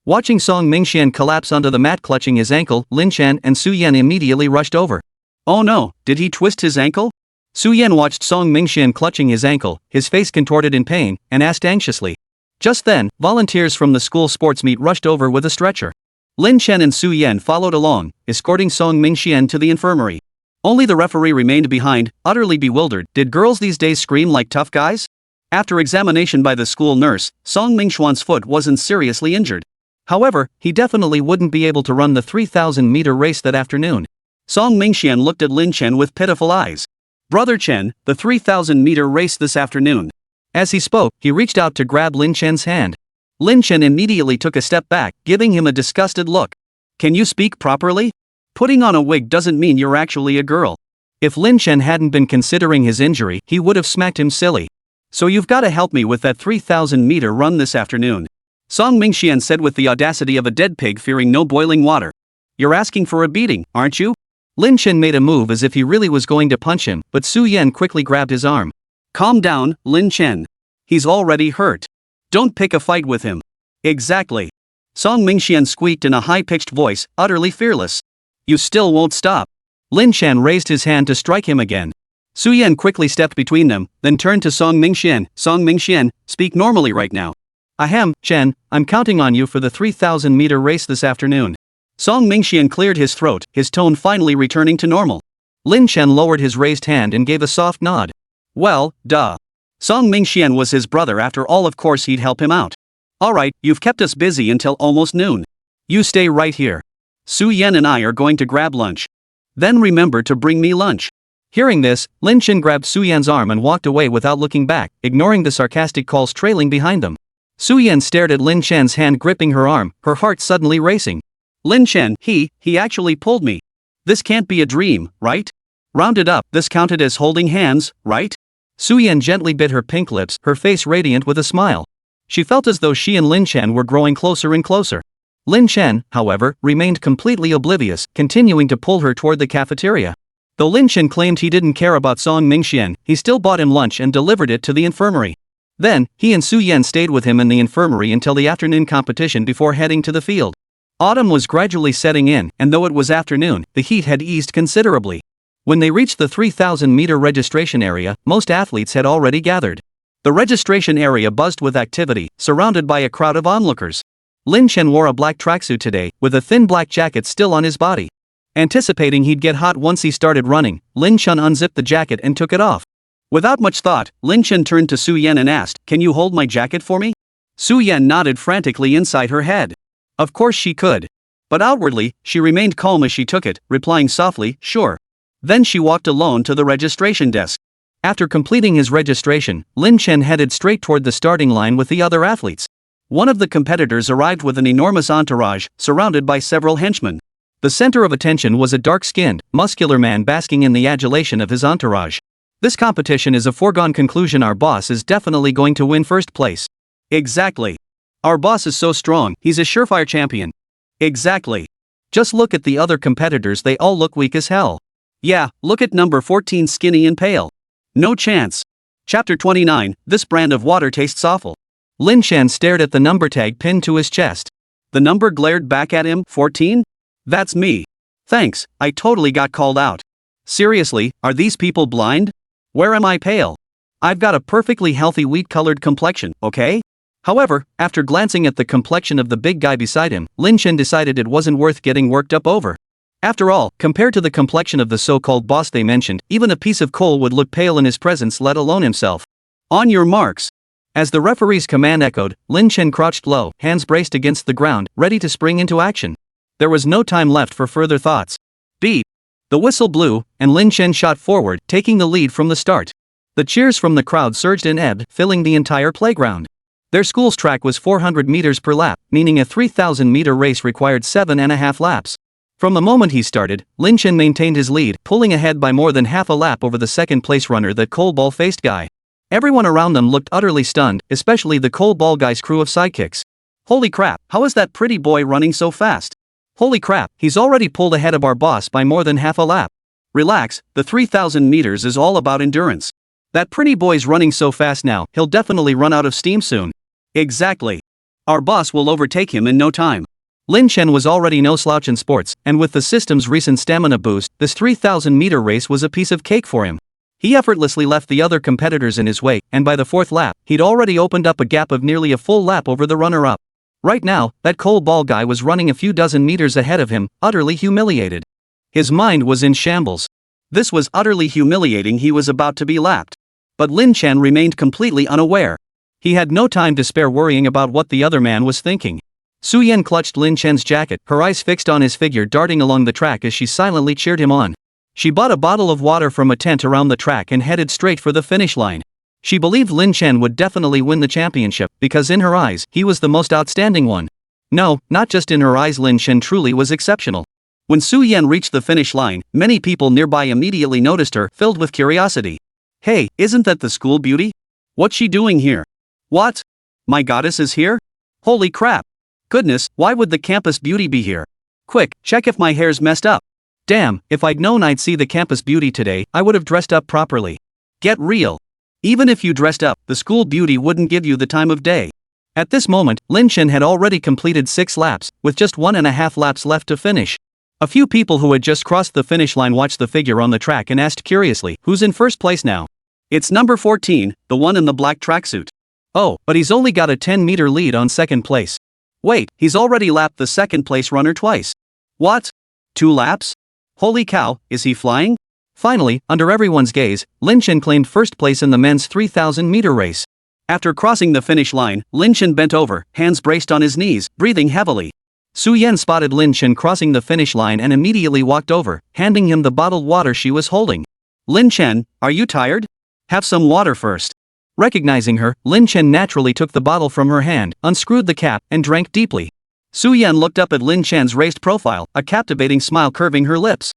[SPEAKER 1] Watching Song Mingxian collapse onto the mat clutching his ankle, Lin Chen and Suyen immediately rushed over. Oh no, did he twist his ankle? Suyen watched Song Mingxian clutching his ankle, his face contorted in pain, and asked anxiously. Just then, volunteers from the school sports meet rushed over with a stretcher. Lin Chen and Suyen followed along, escorting Song Mingxian to the infirmary. Only the referee remained behind, utterly bewildered. Did girls these days scream like tough guys? After examination by the school nurse, Song Mingxian's foot wasn't seriously injured. However, he definitely wouldn't be able to run the 3,000-meter race that afternoon. Song Mingxian looked at Lin Chen with pitiful eyes. Brother Chen, the 3,000-meter race this afternoon. As he spoke, he reached out to grab Lin Chen's hand. Lin Chen immediately took a step back, giving him a disgusted look. Can you speak properly? Putting on a wig doesn't mean you're actually a girl. If Lin Chen hadn't been considering his injury, he would have smacked him silly. So you've got to help me with that 3,000-meter run this afternoon. Song Mingxian said with the audacity of a dead pig fearing no boiling water. You're asking for a beating, aren't you? Lin Chen made a move as if he really was going to punch him, but Suyen quickly grabbed his arm. Calm down, Lin Chen. He's already hurt. Don't pick a fight with him. Exactly. Song Mingxian squeaked in a high-pitched voice, utterly fearless. You still won't stop. Lin Chen raised his hand to strike him again. Suyen quickly stepped between them, then turned to Song Mingxian. Song Mingxian, speak normally right now. Ahem, Chen, I'm counting on you for the 3,000-meter race this afternoon. Song Mingxian cleared his throat, his tone finally returning to normal. Lin Chen lowered his raised hand and gave a soft nod. Well, duh. Song Mingxian was his brother after all, of course he'd help him out. Alright, you've kept us busy until almost noon. You stay right here. Suyen and I are going to grab lunch. Then remember to bring me lunch. Hearing this, Lin Chen grabbed Suyen's arm and walked away without looking back, ignoring the sarcastic calls trailing behind them. Suyen stared at Lin Chen's hand gripping her arm, her heart suddenly racing. Lin Chen, he actually pulled me. This can't be a dream, right? Rounded up, this counted as holding hands, right? Su Yan gently bit her pink lips, her face radiant with a smile. She felt as though she and Lin Chen were growing closer and closer. Lin Chen, however, remained completely oblivious, continuing to pull her toward the cafeteria. Though Lin Chen claimed he didn't care about Song Mingxian, he still bought him lunch and delivered it to the infirmary. Then, he and Su Yan stayed with him in the infirmary until the afternoon competition before heading to the field. Autumn was gradually setting in, and though it was afternoon, the heat had eased considerably. When they reached the 3,000-meter registration area, most athletes had already gathered. The registration area buzzed with activity, surrounded by a crowd of onlookers. Lin Chen wore a black tracksuit today, with a thin black jacket still on his body. Anticipating he'd get hot once he started running, Lin Chen unzipped the jacket and took it off. Without much thought, Lin Chen turned to Su Yan and asked, "Can you hold my jacket for me?" Su Yan nodded frantically inside her head. Of course she could. But outwardly, she remained calm as she took it, replying softly, "Sure." Then she walked alone to the registration desk. After completing his registration, Lin Chen headed straight toward the starting line with the other athletes. One of the competitors arrived with an enormous entourage, surrounded by several henchmen. The center of attention was a dark-skinned, muscular man basking in the adulation of his entourage. This competition is a foregone conclusion. Our boss is definitely going to win first place. Exactly. Our boss is so strong, he's a surefire champion. Exactly. Just look at the other competitors, they all look weak as hell. Yeah, look at number 14, skinny and pale. No chance. Chapter 29, this brand of water tastes awful. Lin Chen stared at the number tag pinned to his chest. The number glared back at him, 14? That's me. Thanks, I totally got called out. Seriously, are these people blind? Where am I pale? I've got a perfectly healthy wheat-colored complexion, okay? However, after glancing at the complexion of the big guy beside him, Lin Chen decided it wasn't worth getting worked up over. After all, compared to the complexion of the so-called boss they mentioned, even a piece of coal would look pale in his presence, let alone himself. On your marks. As the referee's command echoed, Lin Chen crouched low, hands braced against the ground, ready to spring into action. There was no time left for further thoughts. Beep. The whistle blew, and Lin Chen shot forward, taking the lead from the start. The cheers from the crowd surged and ebbed, filling the entire playground. Their school's track was 400 meters per lap, meaning a 3,000-meter race required 7.5 laps. From the moment he started, Lin Chen maintained his lead, pulling ahead by more than half a lap over the second-place runner, that coal ball-faced guy. Everyone around them looked utterly stunned, especially the coal ball guy's crew of sidekicks. Holy crap, how is that pretty boy running so fast? Holy crap, he's already pulled ahead of our boss by more than half a lap. Relax, the 3,000 meters is all about endurance. That pretty boy's running so fast now, he'll definitely run out of steam soon. Exactly. Our boss will overtake him in no time. Lin Chen was already no slouch in sports, and with the system's recent stamina boost, this 3,000-meter race was a piece of cake for him. He effortlessly left the other competitors in his wake, and by the fourth lap, he'd already opened up a gap of nearly a full lap over the runner-up. Right now, that coal ball guy was running a few dozen meters ahead of him, utterly humiliated. His mind was in shambles. This was utterly humiliating. He was about to be lapped. But Lin Chen remained completely unaware. He had no time to spare worrying about what the other man was thinking. Su Yan clutched Lin Chen's jacket, her eyes fixed on his figure darting along the track as she silently cheered him on. She bought a bottle of water from a tent around the track and headed straight for the finish line. She believed Lin Chen would definitely win the championship, because in her eyes, he was the most outstanding one. No, not just in her eyes, Lin Chen truly was exceptional. When Su Yan reached the finish line, many people nearby immediately noticed her, filled with curiosity. Hey, isn't that the school beauty? What's she doing here? What? My goddess is here? Holy crap. Goodness, why would the campus beauty be here? Quick, check if my hair's messed up. Damn, if I'd known I'd see the campus beauty today, I would have dressed up properly. Get real. Even if you dressed up, the school beauty wouldn't give you the time of day. At this moment, Lin Chen had already completed 6 laps, with just 1.5 laps left to finish. A few people who had just crossed the finish line watched the figure on the track and asked curiously, who's in first place now? It's number 14, the one in the black tracksuit. Oh, but he's only got a 10-meter lead on second place. Wait, he's already lapped the second-place runner twice. What? 2 laps? Holy cow, is he flying? Finally, under everyone's gaze, Lin Chen claimed first place in the men's 3,000-meter race. After crossing the finish line, Lin Chen bent over, hands braced on his knees, breathing heavily. Su Yan spotted Lin Chen crossing the finish line and immediately walked over, handing him the bottled water she was holding. Lin Chen, are you tired? Have some water first. Recognizing her, Lin Chen naturally took the bottle from her hand, unscrewed the cap, and drank deeply. Su Yan looked up at Lin Chen's raised profile, a captivating smile curving her lips.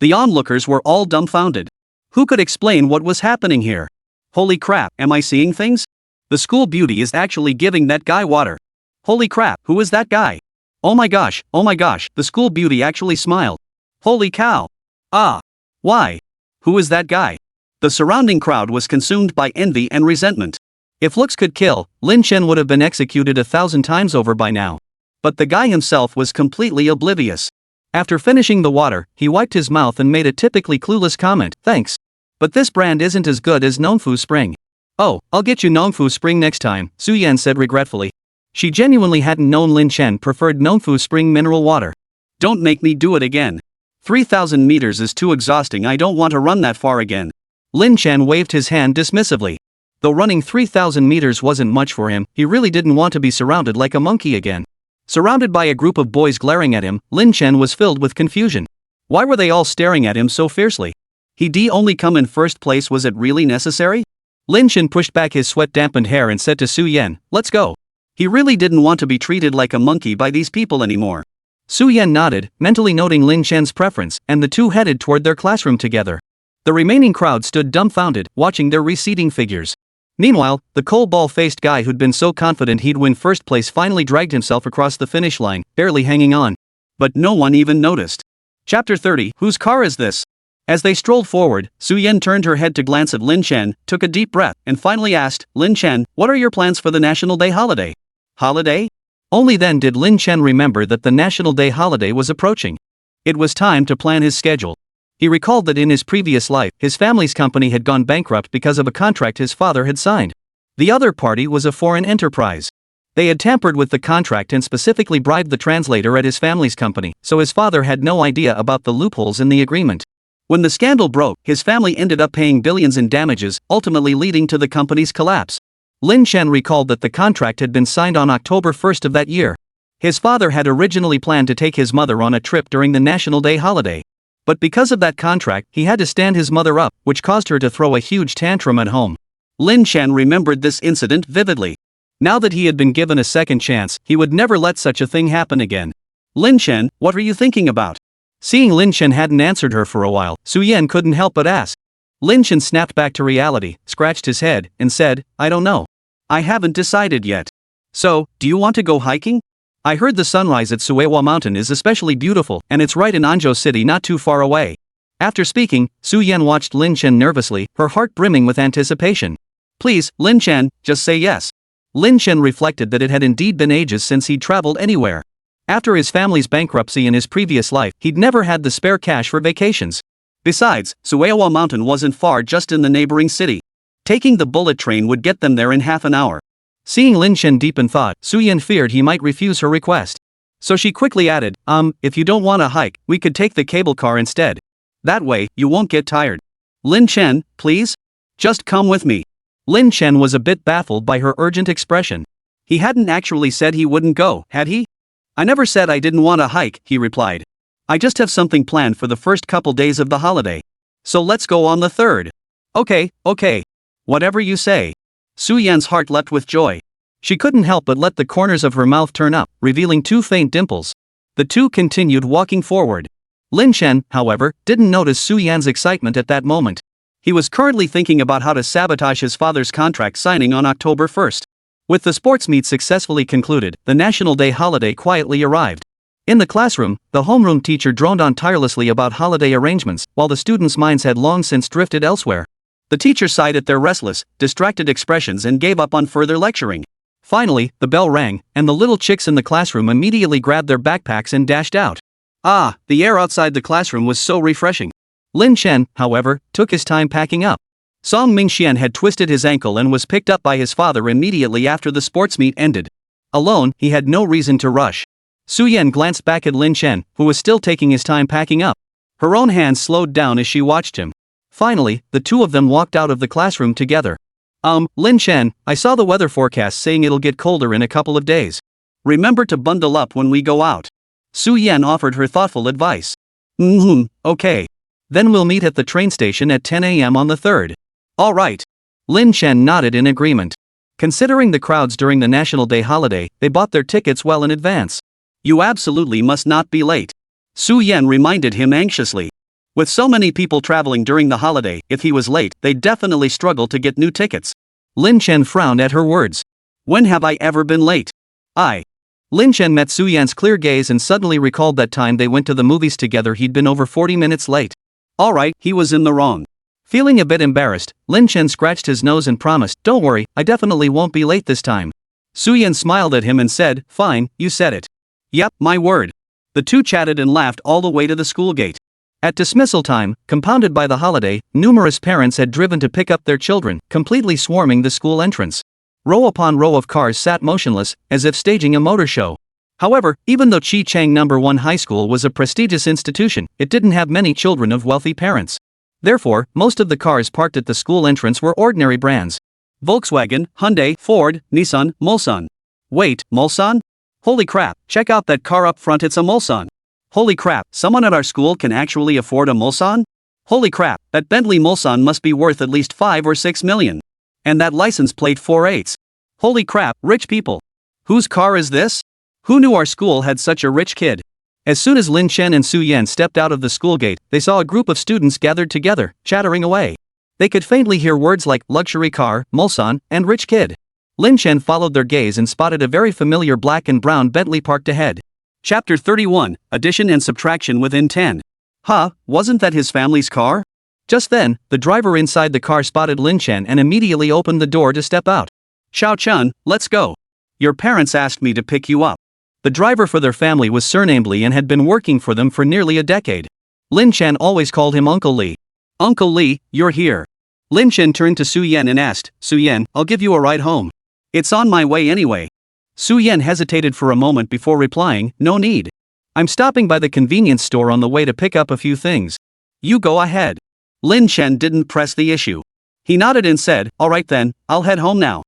[SPEAKER 1] The onlookers were all dumbfounded. Who could explain what was happening here? Holy crap, am I seeing things? The school beauty is actually giving that guy water. Holy crap, who is that guy? Oh my gosh, the school beauty actually smiled. Holy cow. Ah. Why? Who is that guy? The surrounding crowd was consumed by envy and resentment. If looks could kill, Lin Chen would have been executed 1,000 times over by now. But the guy himself was completely oblivious. After finishing the water, he wiped his mouth and made a typically clueless comment, "Thanks. But this brand isn't as good as Nongfu Spring." "Oh, I'll get you Nongfu Spring next time," Su Yan said regretfully. She genuinely hadn't known Lin Chen preferred Nongfu Spring mineral water. "Don't make me do it again. 3,000 meters is too exhausting, I don't want to run that far again." Lin Chen waved his hand dismissively. Though running 3,000 meters wasn't much for him, he really didn't want to be surrounded like a monkey again. Surrounded by a group of boys glaring at him, Lin Chen was filled with confusion. Why were they all staring at him so fiercely? He'd only come in first place, was it really necessary? Lin Chen pushed back his sweat-dampened hair and said to Su Yan, "Let's go." He really didn't want to be treated like a monkey by these people anymore. Su Yan nodded, mentally noting Lin Chen's preference, and the two headed toward their classroom together. The remaining crowd stood dumbfounded, watching their receding figures. Meanwhile, the cold ball-faced guy who'd been so confident he'd win first place finally dragged himself across the finish line, barely hanging on. But no one even noticed. Chapter 30, Whose car is this? As they strolled forward, Su Yan turned her head to glance at Lin Chen, took a deep breath, and finally asked, "Lin Chen, what are your plans for the National Day holiday?" Holiday? Only then did Lin Chen remember that the National Day holiday was approaching. It was time to plan his schedule. He recalled that in his previous life, his family's company had gone bankrupt because of a contract his father had signed. The other party was a foreign enterprise. They had tampered with the contract and specifically bribed the translator at his family's company, so his father had no idea about the loopholes in the agreement. When the scandal broke, his family ended up paying billions in damages, ultimately leading to the company's collapse. Lin Chen recalled that the contract had been signed on October 1st of that year. His father had originally planned to take his mother on a trip during the National Day holiday. But because of that contract, he had to stand his mother up, which caused her to throw a huge tantrum at home. Lin Chen remembered this incident vividly. Now that he had been given a second chance, he would never let such a thing happen again. "Lin Chen, what are you thinking about?" Seeing Lin Chen hadn't answered her for a while, Su Yan couldn't help but ask. Lin Chen snapped back to reality, scratched his head, and said, "I don't know. I haven't decided yet. So, do you want to go hiking? I heard the sunrise at Suewa Mountain is especially beautiful, and it's right in Anzhou City not too far away." After speaking, Su Yan watched Lin Chen nervously, her heart brimming with anticipation. "Please, Lin Chen, just say yes." Lin Chen reflected that it had indeed been ages since he'd traveled anywhere. After his family's bankruptcy in his previous life, he'd never had the spare cash for vacations. Besides, Suewa Mountain wasn't far, just in the neighboring city. Taking the bullet train would get them there in half an hour. Seeing Lin Chen deep in thought, Su Yan feared he might refuse her request. So she quickly added, If you don't want to hike, we could take the cable car instead. That way, you won't get tired." "Lin Chen, please? Just come with me." Lin Chen was a bit baffled by her urgent expression. He hadn't actually said he wouldn't go, had he? "I never said I didn't want to hike," he replied. "I just have something planned for the first couple days of the holiday. So let's go on the 3rd. Okay. Whatever you say." Su Yan's heart leapt with joy. She couldn't help but let the corners of her mouth turn up, revealing 2 faint dimples. The two continued walking forward. Lin Chen, however, didn't notice Su Yan's excitement at that moment. He was currently thinking about how to sabotage his father's contract signing on October 1st. With the sports meet successfully concluded, the National Day holiday quietly arrived. In the classroom, the homeroom teacher droned on tirelessly about holiday arrangements, while the students' minds had long since drifted elsewhere. The teacher sighed at their restless, distracted expressions and gave up on further lecturing. Finally, the bell rang, and the little chicks in the classroom immediately grabbed their backpacks and dashed out. The air outside the classroom was so refreshing. Lin Chen, however, took his time packing up. Song Mingxian had twisted his ankle and was picked up by his father immediately after the sports meet ended. Alone, he had no reason to rush. Su Yan glanced back at Lin Chen, who was still taking his time packing up. Her own hands slowed down as she watched him. Finally, the two of them walked out of the classroom together. Lin Chen, I saw the weather forecast saying it'll get colder in a couple of days. Remember to bundle up when we go out. Su Yan offered her thoughtful advice. Okay. Then we'll meet at the train station at 10 a.m. on the 3rd. All right. Lin Chen nodded in agreement. Considering the crowds during the National Day holiday, they bought their tickets well in advance. You absolutely must not be late. Su Yan reminded him anxiously. With so many people traveling during the holiday, if he was late, they'd definitely struggle to get new tickets. Lin Chen frowned at her words. When have I ever been late? Lin Chen met Su Yan's clear gaze and suddenly recalled that time they went to the movies together. He'd been over 40 minutes late. Alright, he was in the wrong. Feeling a bit embarrassed, Lin Chen scratched his nose and promised, don't worry, I definitely won't be late this time. Su Yan smiled at him and said, fine, you said it. Yep, my word. The two chatted and laughed all the way to the school gate. At dismissal time, compounded by the holiday, numerous parents had driven to pick up their children, completely swarming the school entrance. Row upon row of cars sat motionless, as if staging a motor show. However, even though Chi Chang No. 1 High School was a prestigious institution, it didn't have many children of wealthy parents. Therefore, most of the cars parked at the school entrance were ordinary brands. Volkswagen, Hyundai, Ford, Nissan, Mulsan. Wait, Mulsan? Holy crap, check out that car up front, it's a Mulsan. Holy crap, someone at our school can actually afford a Mulsan? Holy crap, that Bentley Mulsan must be worth at least 5 or 6 million. And that license plate 4/8. Holy crap, rich people. Whose car is this? Who knew our school had such a rich kid? As soon as Lin Chen and Su Yan stepped out of the school gate, they saw a group of students gathered together, chattering away. They could faintly hear words like luxury car, Mulsan, and rich kid. Lin Chen followed their gaze and spotted a very familiar black and brown Bentley parked ahead. Chapter 31, Addition and Subtraction within 10. Wasn't that his family's car? Just then, the driver inside the car spotted Lin Chen and immediately opened the door to step out. Xiao Chun, let's go. Your parents asked me to pick you up. The driver for their family was surnamed Li and had been working for them for nearly a decade. Lin Chen always called him Uncle Li. Uncle Li, you're here. Lin Chen turned to Su Yan and asked, Su Yan, I'll give you a ride home. It's on my way anyway. Su Yan hesitated for a moment before replying, no need. I'm stopping by the convenience store on the way to pick up a few things. You go ahead. Lin Chen didn't press the issue. He nodded and said, alright then, I'll head home now.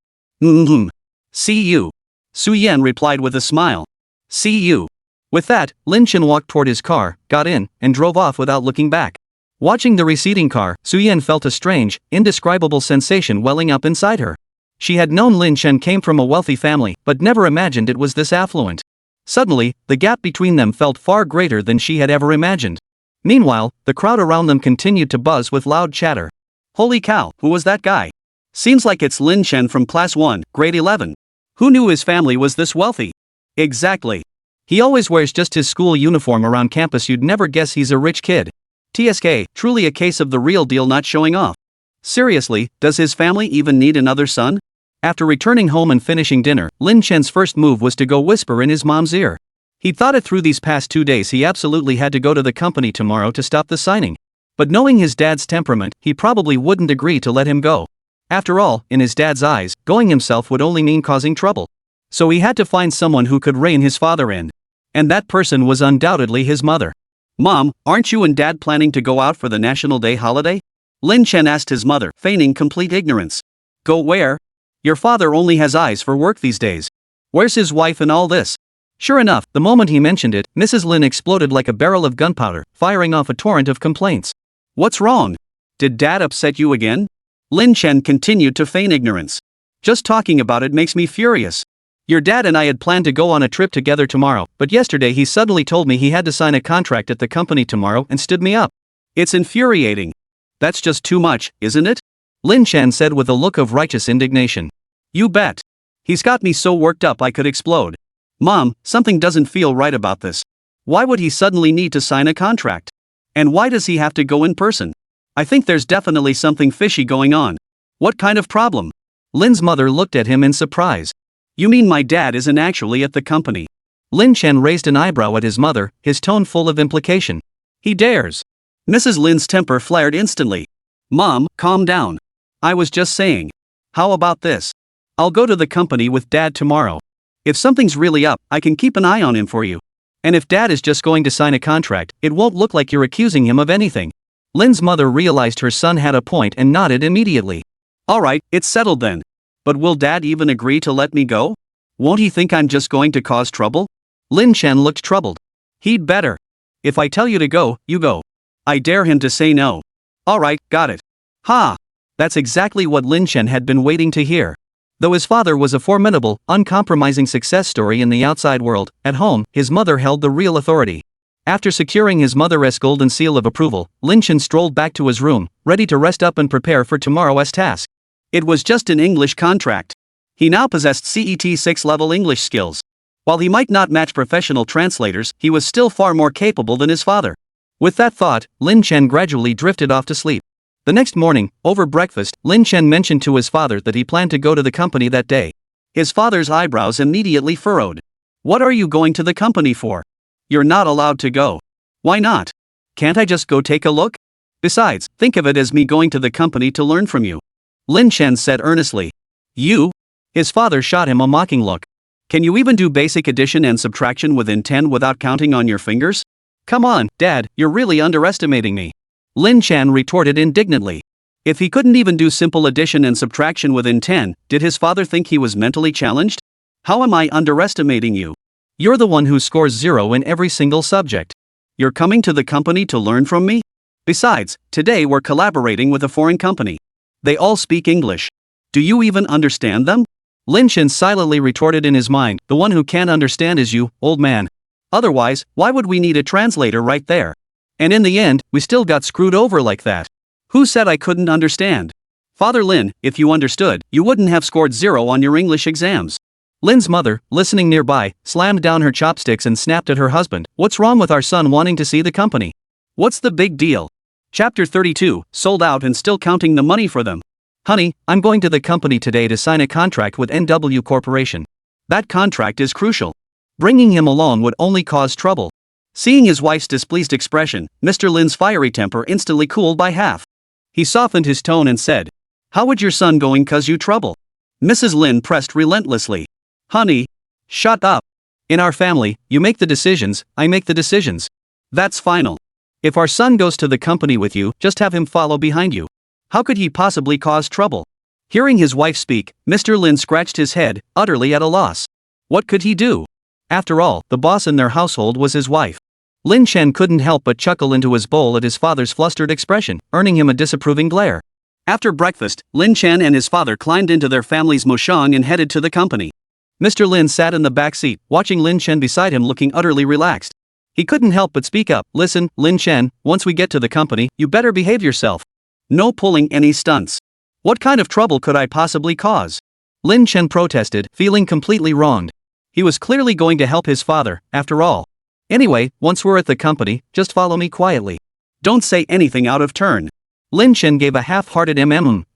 [SPEAKER 1] See you. Su Yan replied with a smile. See you. With that, Lin Chen walked toward his car, got in, and drove off without looking back. Watching the receding car, Su Yan felt a strange, indescribable sensation welling up inside her. She had known Lin Chen came from a wealthy family, but never imagined it was this affluent. Suddenly, the gap between them felt far greater than she had ever imagined. Meanwhile, the crowd around them continued to buzz with loud chatter. Holy cow, who was that guy? Seems like it's Lin Chen from Class 1, Grade 11. Who knew his family was this wealthy? Exactly. He always wears just his school uniform around campus, you'd never guess he's a rich kid. TSK, truly a case of the real deal not showing off. Seriously, does his family even need another son? After returning home and finishing dinner, Lin Chen's first move was to go whisper in his mom's ear. He'd thought it through these past 2 days. He absolutely had to go to the company tomorrow to stop the signing. But knowing his dad's temperament, he probably wouldn't agree to let him go. After all, in his dad's eyes, going himself would only mean causing trouble. So he had to find someone who could rein his father in. And that person was undoubtedly his mother. Mom, aren't you and Dad planning to go out for the National Day holiday? Lin Chen asked his mother, feigning complete ignorance. Go where? Your father only has eyes for work these days. Where's his wife and all this? Sure enough, the moment he mentioned it, Mrs. Lin exploded like a barrel of gunpowder, firing off a torrent of complaints. What's wrong? Did Dad upset you again? Lin Chen continued to feign ignorance. Just talking about it makes me furious. Your dad and I had planned to go on a trip together tomorrow, but yesterday he suddenly told me he had to sign a contract at the company tomorrow and stood me up. It's infuriating. That's just too much, isn't it? Lin Chen said with a look of righteous indignation. You bet. He's got me so worked up I could explode. Mom, something doesn't feel right about this. Why would he suddenly need to sign a contract? And why does he have to go in person? I think there's definitely something fishy going on. What kind of problem? Lin's mother looked at him in surprise. You mean my dad isn't actually at the company? Lin Chen raised an eyebrow at his mother, his tone full of implication. He dares. Mrs. Lin's temper flared instantly. Mom, calm down. I was just saying. How about this? I'll go to the company with Dad tomorrow. If something's really up, I can keep an eye on him for you. And if Dad is just going to sign a contract, it won't look like you're accusing him of anything. Lin's mother realized her son had a point and nodded immediately. Alright, it's settled then. But will Dad even agree to let me go? Won't he think I'm just going to cause trouble? Lin Chen looked troubled. He'd better. If I tell you to go, you go. I dare him to say no. Alright, got it. Ha! That's exactly what Lin Chen had been waiting to hear. Though his father was a formidable, uncompromising success story in the outside world, at home, his mother held the real authority. After securing his mother's golden seal of approval, Lin Chen strolled back to his room, ready to rest up and prepare for tomorrow's task. It was just an English contract. He now possessed CET 6-level English skills. While he might not match professional translators, he was still far more capable than his father. With that thought, Lin Chen gradually drifted off to sleep. The next morning, over breakfast, Lin Chen mentioned to his father that he planned to go to the company that day. His father's eyebrows immediately furrowed. "What are you going to the company for? You're not allowed to go." "Why not? Can't I just go take a look? Besides, think of it as me going to the company to learn from you," Lin Chen said earnestly. "You?" His father shot him a mocking look. "Can you even do basic addition and subtraction within 10 without counting on your fingers? Come on, Dad, you're really underestimating me," Lin Chen retorted indignantly. If he couldn't even do simple addition and subtraction within 10, did his father think he was mentally challenged? "How am I underestimating you? You're the one who scores 0 in every single subject. You're coming to the company to learn from me? Besides, today we're collaborating with a foreign company. They all speak English. Do you even understand them?" Lin Chen silently retorted in his mind, "The one who can't understand is you, old man. Otherwise, why would we need a translator right there? And in the end, we still got screwed over like that. Who said I couldn't understand? Father Lin, if you understood, you wouldn't have scored 0 on your English exams." Lin's mother, listening nearby, slammed down her chopsticks and snapped at her husband. "What's wrong with our son wanting to see the company? What's the big deal?" Chapter 32, sold out and still counting the money for them. "Honey, I'm going to the company today to sign a contract with NW Corporation. That contract is crucial. Bringing him along would only cause trouble." Seeing his wife's displeased expression, Mr. Lin's fiery temper instantly cooled by half. He softened his tone and said, "How would your son going cause you trouble?" Mrs. Lin pressed relentlessly. "Honey, shut up. In our family, you make the decisions, I make the decisions. That's final. If our son goes to the company with you, just have him follow behind you. How could he possibly cause trouble?" Hearing his wife speak, Mr. Lin scratched his head, utterly at a loss. What could he do? After all, the boss in their household was his wife. Lin Chen couldn't help but chuckle into his bowl at his father's flustered expression, earning him a disapproving glare. After breakfast, Lin Chen and his father climbed into their family's moshang and headed to the company. Mr. Lin sat in the back seat, watching Lin Chen beside him looking utterly relaxed. He couldn't help but speak up. "Listen, Lin Chen, once we get to the company, you better behave yourself. No pulling any stunts. What kind of trouble could I possibly cause?" Lin Chen protested, feeling completely wronged. He was clearly going to help his father, after all. "Anyway, once we're at the company, just follow me quietly. Don't say anything out of turn." Lin Chen gave a half-hearted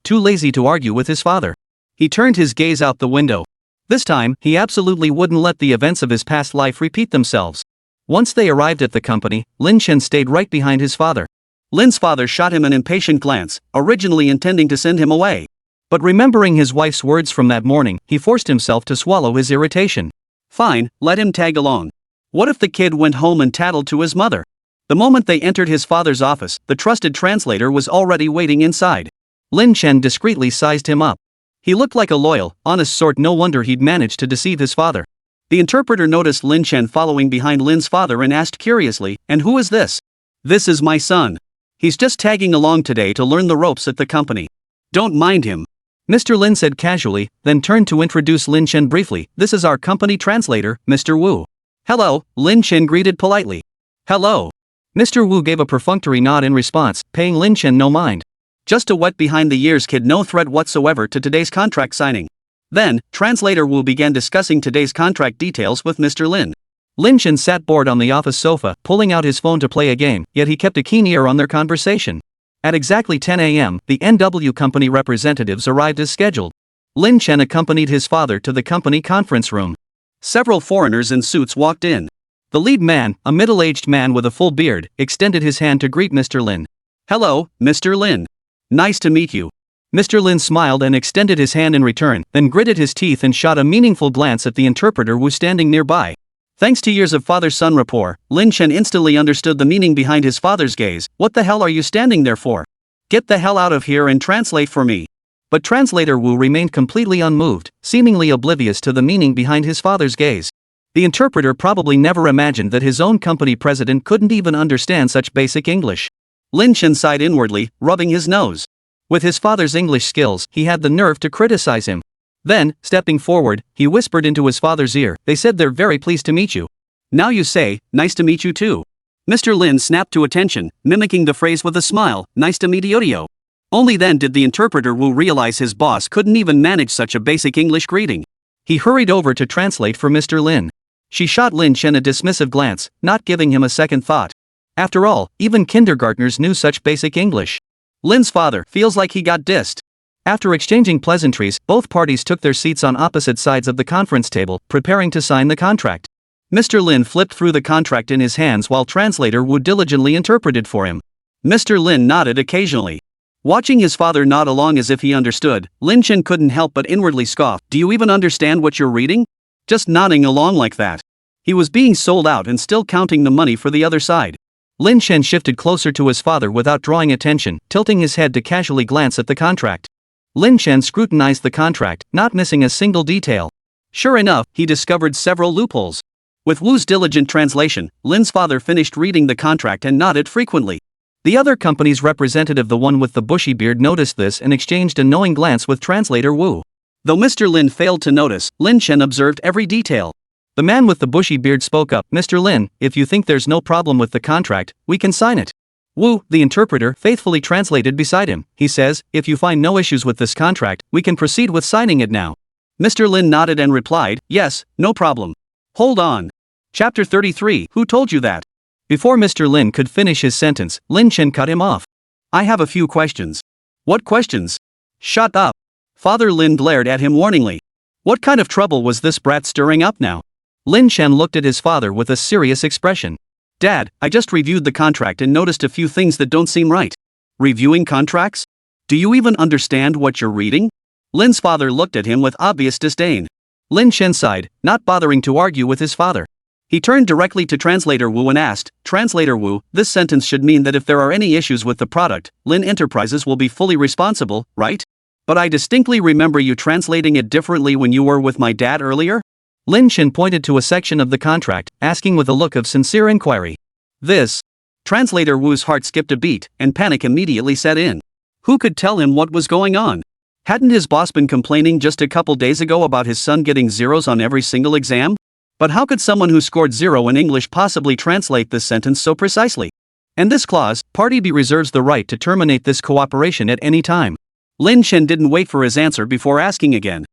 [SPEAKER 1] too lazy to argue with his father. He turned his gaze out the window. This time, he absolutely wouldn't let the events of his past life repeat themselves. Once they arrived at the company, Lin Chen stayed right behind his father. Lin's father shot him an impatient glance, originally intending to send him away. But remembering his wife's words from that morning, he forced himself to swallow his irritation. Fine, let him tag along. What if the kid went home and tattled to his mother? The moment they entered his father's office, the trusted translator was already waiting inside. Lin Chen discreetly sized him up. He looked like a loyal, honest sort. No wonder he'd managed to deceive his father. The interpreter noticed Lin Chen following behind Lin's father and asked curiously, "And who is this?" "This is my son. He's just tagging along today to learn the ropes at the company. Don't mind him," Mr. Lin said casually, then turned to introduce Lin Chen briefly. "This is our company translator, Mr. Wu." "Hello," Lin Chen greeted politely. "Hello." Mr. Wu gave a perfunctory nod in response, paying Lin Chen no mind. Just a wet behind-the-ears kid, no threat whatsoever to today's contract signing. Then, Translator Wu began discussing today's contract details with Mr. Lin. Lin Chen sat bored on the office sofa, pulling out his phone to play a game, yet he kept a keen ear on their conversation. At exactly 10 a.m., the NW company representatives arrived as scheduled. Lin Chen accompanied his father to the company conference room. Several foreigners in suits walked in. The lead man, a middle-aged man with a full beard, extended his hand to greet Mr. Lin. "Hello, Mr. Lin. Nice to meet you." Mr. Lin smiled and extended his hand in return, then gritted his teeth and shot a meaningful glance at the interpreter Wu standing nearby. Thanks to years of father-son rapport, Lin Chen instantly understood the meaning behind his father's gaze. "What the hell are you standing there for? Get the hell out of here and translate for me." But Translator Wu remained completely unmoved, seemingly oblivious to the meaning behind his father's gaze. The interpreter probably never imagined that his own company president couldn't even understand such basic English. Lin Chen sighed inwardly, rubbing his nose. With his father's English skills, he had the nerve to criticize him. Then, stepping forward, he whispered into his father's ear, "They said they're very pleased to meet you. Now you say, nice to meet you too." Mr. Lin snapped to attention, mimicking the phrase with a smile, "Nice to meet you." Only then did the interpreter Wu realize his boss couldn't even manage such a basic English greeting. He hurried over to translate for Mr. Lin. She shot Lin Chen a dismissive glance, not giving him a second thought. After all, even kindergartners knew such basic English. Lin's father feels like he got dissed. After exchanging pleasantries, both parties took their seats on opposite sides of the conference table, preparing to sign the contract. Mr. Lin flipped through the contract in his hands while translator Wu diligently interpreted for him. Mr. Lin nodded occasionally. Watching his father nod along as if he understood, Lin Chen couldn't help but inwardly scoff. "Do you even understand what you're reading? Just nodding along like that." He was being sold out and still counting the money for the other side. Lin Chen shifted closer to his father without drawing attention, tilting his head to casually glance at the contract. Lin Chen scrutinized the contract, not missing a single detail. Sure enough, he discovered several loopholes. With Wu's diligent translation, Lin's father finished reading the contract and nodded frequently. The other company's representative, the one with the bushy beard, noticed this and exchanged a knowing glance with translator Wu. Though Mr. Lin failed to notice, Lin Chen observed every detail. The man with the bushy beard spoke up, "Mr. Lin, if you think there's no problem with the contract, we can sign it." Wu, the interpreter, faithfully translated beside him. "He says, if you find no issues with this contract, we can proceed with signing it now." Mr. Lin nodded and replied, "Yes, no problem." Hold on. Chapter 33, Who told you that? Before Mr. Lin could finish his sentence, Lin Chen cut him off. "I have a few questions." "What questions?" "Shut up." Father Lin glared at him warningly. What kind of trouble was this brat stirring up now? Lin Chen looked at his father with a serious expression. "Dad, I just reviewed the contract and noticed a few things that don't seem right." "Reviewing contracts? Do you even understand what you're reading?" Lin's father looked at him with obvious disdain. Lin Chen sighed, not bothering to argue with his father. He turned directly to Translator Wu and asked, "Translator Wu, this sentence should mean that if there are any issues with the product, Lin Enterprises will be fully responsible, right? But I distinctly remember you translating it differently when you were with my dad earlier?" Lin Chen pointed to a section of the contract, asking with a look of sincere inquiry. This. Translator Wu's heart skipped a beat, and panic immediately set in. Who could tell him what was going on? Hadn't his boss been complaining just a couple days ago about his son getting zeros on every single exam? But how could someone who scored 0 in English possibly translate this sentence so precisely? And this clause, Party B reserves the right to terminate this cooperation at any time. Lin Chen didn't wait for his answer before asking again.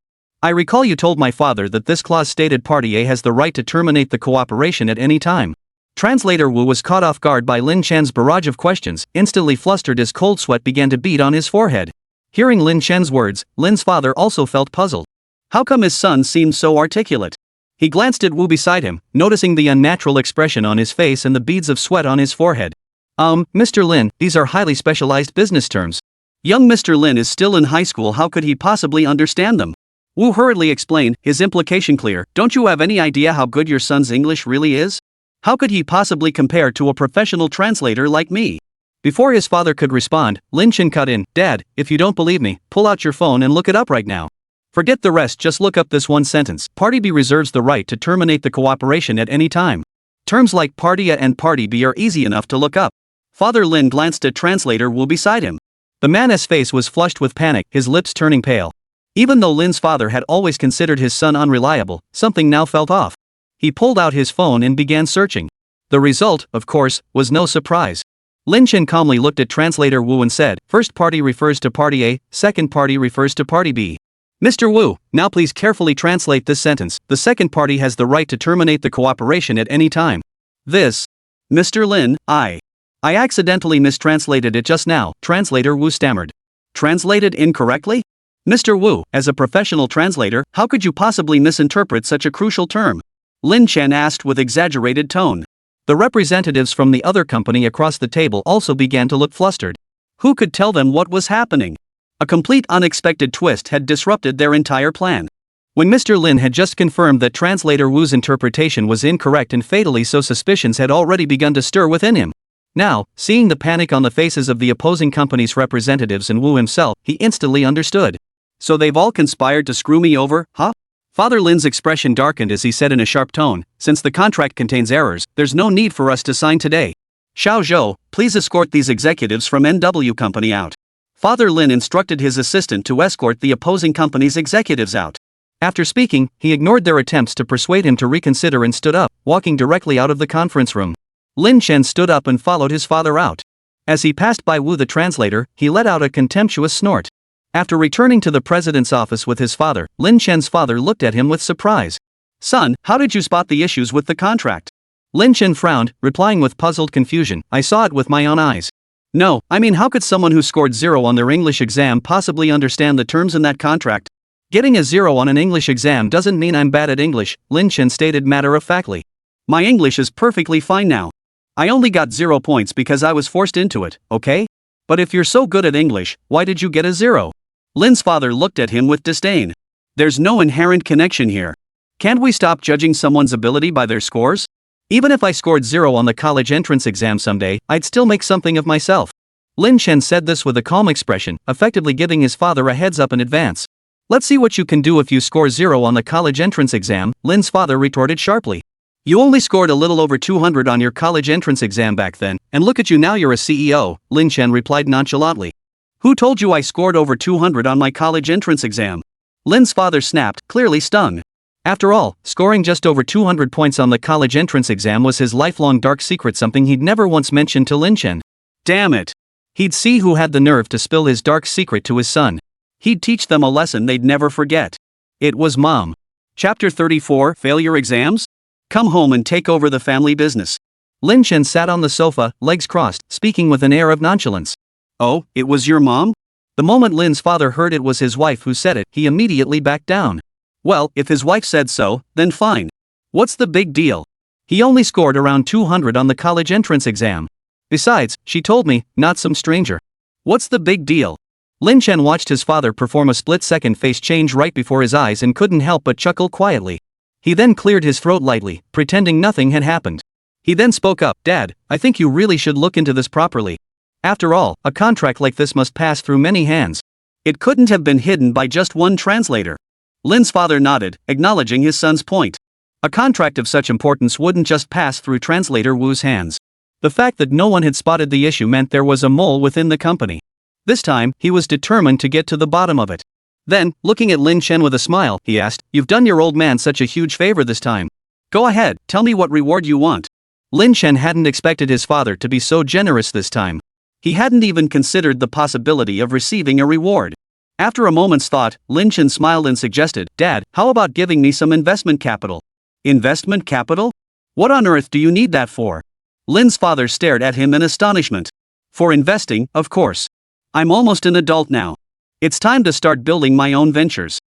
[SPEAKER 1] "I recall you told my father that this clause stated Party A has the right to terminate the cooperation at any time." Translator Wu was caught off guard by Lin Chen's barrage of questions, instantly flustered as cold sweat began to beat on his forehead. Hearing Lin Chen's words, Lin's father also felt puzzled. How come his son seemed so articulate? He glanced at Wu beside him, noticing the unnatural expression on his face and the beads of sweat on his forehead. Mr. Lin, these are highly specialized business terms. Young Mr. Lin is still in high school, how could he possibly understand them?" Wu hurriedly explained, his implication clear. "Don't you have any idea how good your son's English really is? How could he possibly compare to a professional translator like me?" Before his father could respond, Lin Chen cut in, "Dad, if you don't believe me, pull out your phone and look it up right now. Forget the rest, just look up this one sentence. Party B reserves the right to terminate the cooperation at any time." Terms like Party A and Party B are easy enough to look up. Father Lin glanced at Translator Wu beside him. The man's face was flushed with panic, his lips turning pale. Even though Lin's father had always considered his son unreliable, something now felt off. He pulled out his phone and began searching. The result, of course, was no surprise. Lin Chen calmly looked at Translator Wu and said, "First party refers to Party A, second party refers to Party B. Mr. Wu, now please carefully translate this sentence. The second party has the right to terminate the cooperation at any time." This. "Mr. Lin, I accidentally mistranslated it just now," Translator Wu stammered. "Translated incorrectly? Mr. Wu, as a professional translator, how could you possibly misinterpret such a crucial term?" Lin Chen asked with exaggerated tone. The representatives from the other company across the table also began to look flustered. Who could tell them what was happening? A complete unexpected twist had disrupted their entire plan. When Mr. Lin had just confirmed that Translator Wu's interpretation was incorrect and fatally so, suspicions had already begun to stir within him. Now, seeing the panic on the faces of the opposing company's representatives and Wu himself, he instantly understood. "So they've all conspired to screw me over, huh?" Father Lin's expression darkened as he said in a sharp tone, "Since the contract contains errors, there's no need for us to sign today. Xiao Zhou, please escort these executives from NW Company out." Father Lin instructed his assistant to escort the opposing company's executives out. After speaking, he ignored their attempts to persuade him to reconsider and stood up, walking directly out of the conference room. Lin Chen stood up and followed his father out. As he passed by Wu the translator, he let out a contemptuous snort. After returning to the president's office with his father, Lin Chen's father looked at him with surprise. "Son, how did you spot the issues with the contract?" Lin Chen frowned, replying with puzzled confusion, "I saw it with my own eyes." "No, I mean, how could someone who scored 0 on their English exam possibly understand the terms in that contract?" "Getting a 0 on an English exam doesn't mean I'm bad at English," Lin Chen stated matter-of-factly. "My English is perfectly fine now. I only got 0 points because I was forced into it, okay? But if you're so good at English, why did you get a 0? Lin's father looked at him with disdain. "There's no inherent connection here. Can't we stop judging someone's ability by their scores? Even if I scored 0 on the college entrance exam someday, I'd still make something of myself." Lin Chen said this with a calm expression, effectively giving his father a heads up in advance. "Let's see what you can do if you score 0 on the college entrance exam," Lin's father retorted sharply. "You only scored a little over 200 on your college entrance exam back then, and look at you now, you're a CEO, Lin Chen replied nonchalantly. "Who told you I scored over 200 on my college entrance exam?" Lin's father snapped, clearly stung. After all, scoring just over 200 points on the college entrance exam was his lifelong dark secret, something he'd never once mentioned to Lin Chen. Damn it! He'd see who had the nerve to spill his dark secret to his son. He'd teach them a lesson they'd never forget. It was Mom. Chapter 34, Failure Exams? Come home and take over the family business. Lin Chen sat on the sofa, legs crossed, speaking with an air of nonchalance. "Oh, it was your mom?" The moment Lin's father heard it was his wife who said it, he immediately backed down. Well, if his wife said so, then fine. What's the big deal? He only scored around 200 on the college entrance exam. Besides, she told me, not some stranger. What's the big deal? Lin Chen watched his father perform a split-second face change right before his eyes and couldn't help but chuckle quietly. He then cleared his throat lightly, pretending nothing had happened. He then spoke up, "Dad, I think you really should look into this properly. After all, a contract like this must pass through many hands. It couldn't have been hidden by just one translator." Lin's father nodded, acknowledging his son's point. A contract of such importance wouldn't just pass through translator Wu's hands. The fact that no one had spotted the issue meant there was a mole within the company. This time, he was determined to get to the bottom of it. Then, looking at Lin Chen with a smile, he asked, "You've done your old man such a huge favor this time. Go ahead, tell me what reward you want." Lin Chen hadn't expected his father to be so generous this time. He hadn't even considered the possibility of receiving a reward. After a moment's thought, Lin Chen smiled and suggested, "Dad, how about giving me some investment capital?" "Investment capital? What on earth do you need that for?" Lin's father stared at him in astonishment. "For investing, of course. I'm almost an adult now. It's time to start building my own ventures."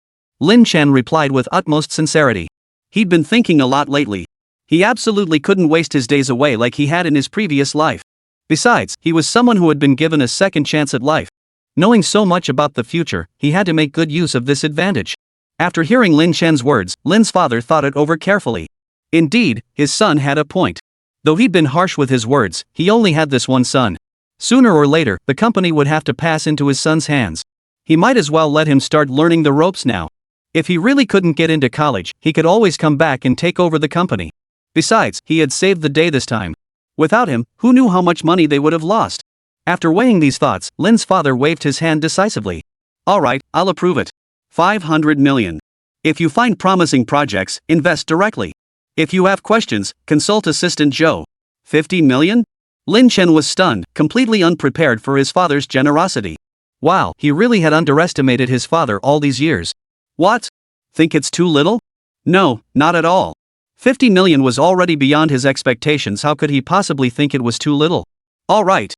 [SPEAKER 1] Lin Chen replied with utmost sincerity. He'd been thinking a lot lately. He absolutely couldn't waste his days away like he had in his previous life. Besides, he was someone who had been given a second chance at life. Knowing so much about the future, he had to make good use of this advantage. After hearing Lin Chen's words, Lin's father thought it over carefully. Indeed, his son had a point. Though he'd been harsh with his words, he only had this one son. Sooner or later, the company would have to pass into his son's hands. He might as well let him start learning the ropes now. If he really couldn't get into college, he could always come back and take over the company. Besides, he had saved the day this time. Without him, who knew how much money they would have lost? After weighing these thoughts, Lin's father waved his hand decisively. "All right, I'll approve it. 500 million. If you find promising projects, invest directly. If you have questions, consult Assistant Joe. 50 million? Lin Chen was stunned, completely unprepared for his father's generosity. Wow, he really had underestimated his father all these years. What? Think it's too little? No, not at all. 50 million was already beyond his expectations. How could he possibly think it was too little? All right.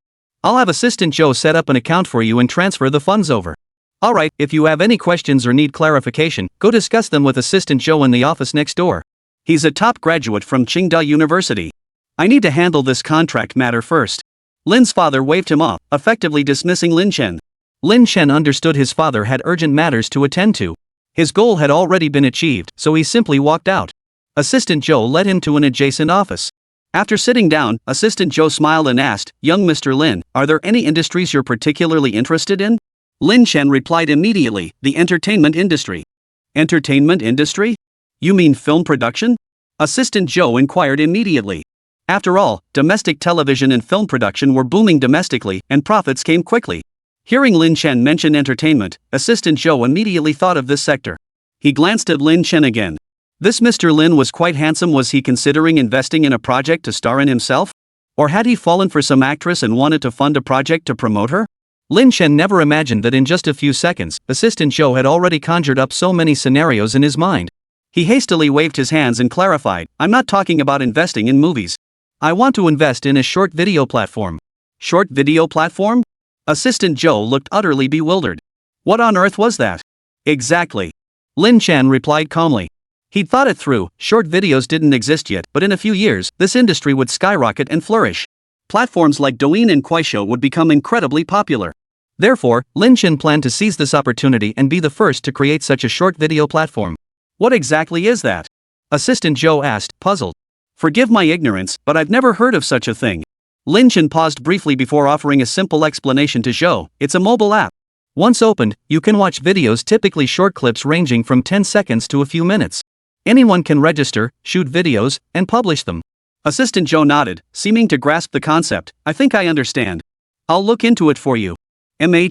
[SPEAKER 1] I'll have Assistant Joe set up an account for you and transfer the funds over. All right, if you have any questions or need clarification, go discuss them with Assistant Joe in the office next door. He's a top graduate from Tsinghua University. I need to handle this contract matter first." Lin's father waved him off, effectively dismissing Lin Chen. Lin Chen understood his father had urgent matters to attend to. His goal had already been achieved, so he simply walked out. Assistant Joe led him to an adjacent office. After sitting down, Assistant Joe smiled and asked, "Young Mr. Lin, are there any industries you're particularly interested in?" Lin Chen replied immediately, "The entertainment industry." "Entertainment industry? You mean film production?" Assistant Joe inquired immediately. After all, domestic television and film production were booming domestically, and profits came quickly. Hearing Lin Chen mention entertainment, Assistant Joe immediately thought of this sector. He glanced at Lin Chen again. This Mr. Lin was quite handsome. Was he considering investing in a project to star in himself? Or had he fallen for some actress and wanted to fund a project to promote her? Lin Chen never imagined that in just a few seconds, Assistant Joe had already conjured up so many scenarios in his mind. He hastily waved his hands and clarified, I'm not talking about investing in movies. I want to invest in a short video platform. Short video platform? Assistant Joe looked utterly bewildered. What on earth was that? Exactly. Lin Chen replied calmly. He'd thought it through. Short videos didn't exist yet, but in a few years, this industry would skyrocket and flourish. Platforms like Douyin and Kuaishou would become incredibly popular. Therefore, Lin Chen planned to seize this opportunity and be the first to create such a short video platform. What exactly is that? Assistant Joe asked, puzzled. Forgive my ignorance, but I've never heard of such a thing. Lin Chen paused briefly before offering a simple explanation to Joe. It's a mobile app. Once opened, you can watch videos, typically short clips ranging from 10 seconds to a few minutes. Anyone can register, shoot videos, and publish them. Assistant Joe nodded, seeming to grasp the concept. I think I understand. I'll look into it for you. Lin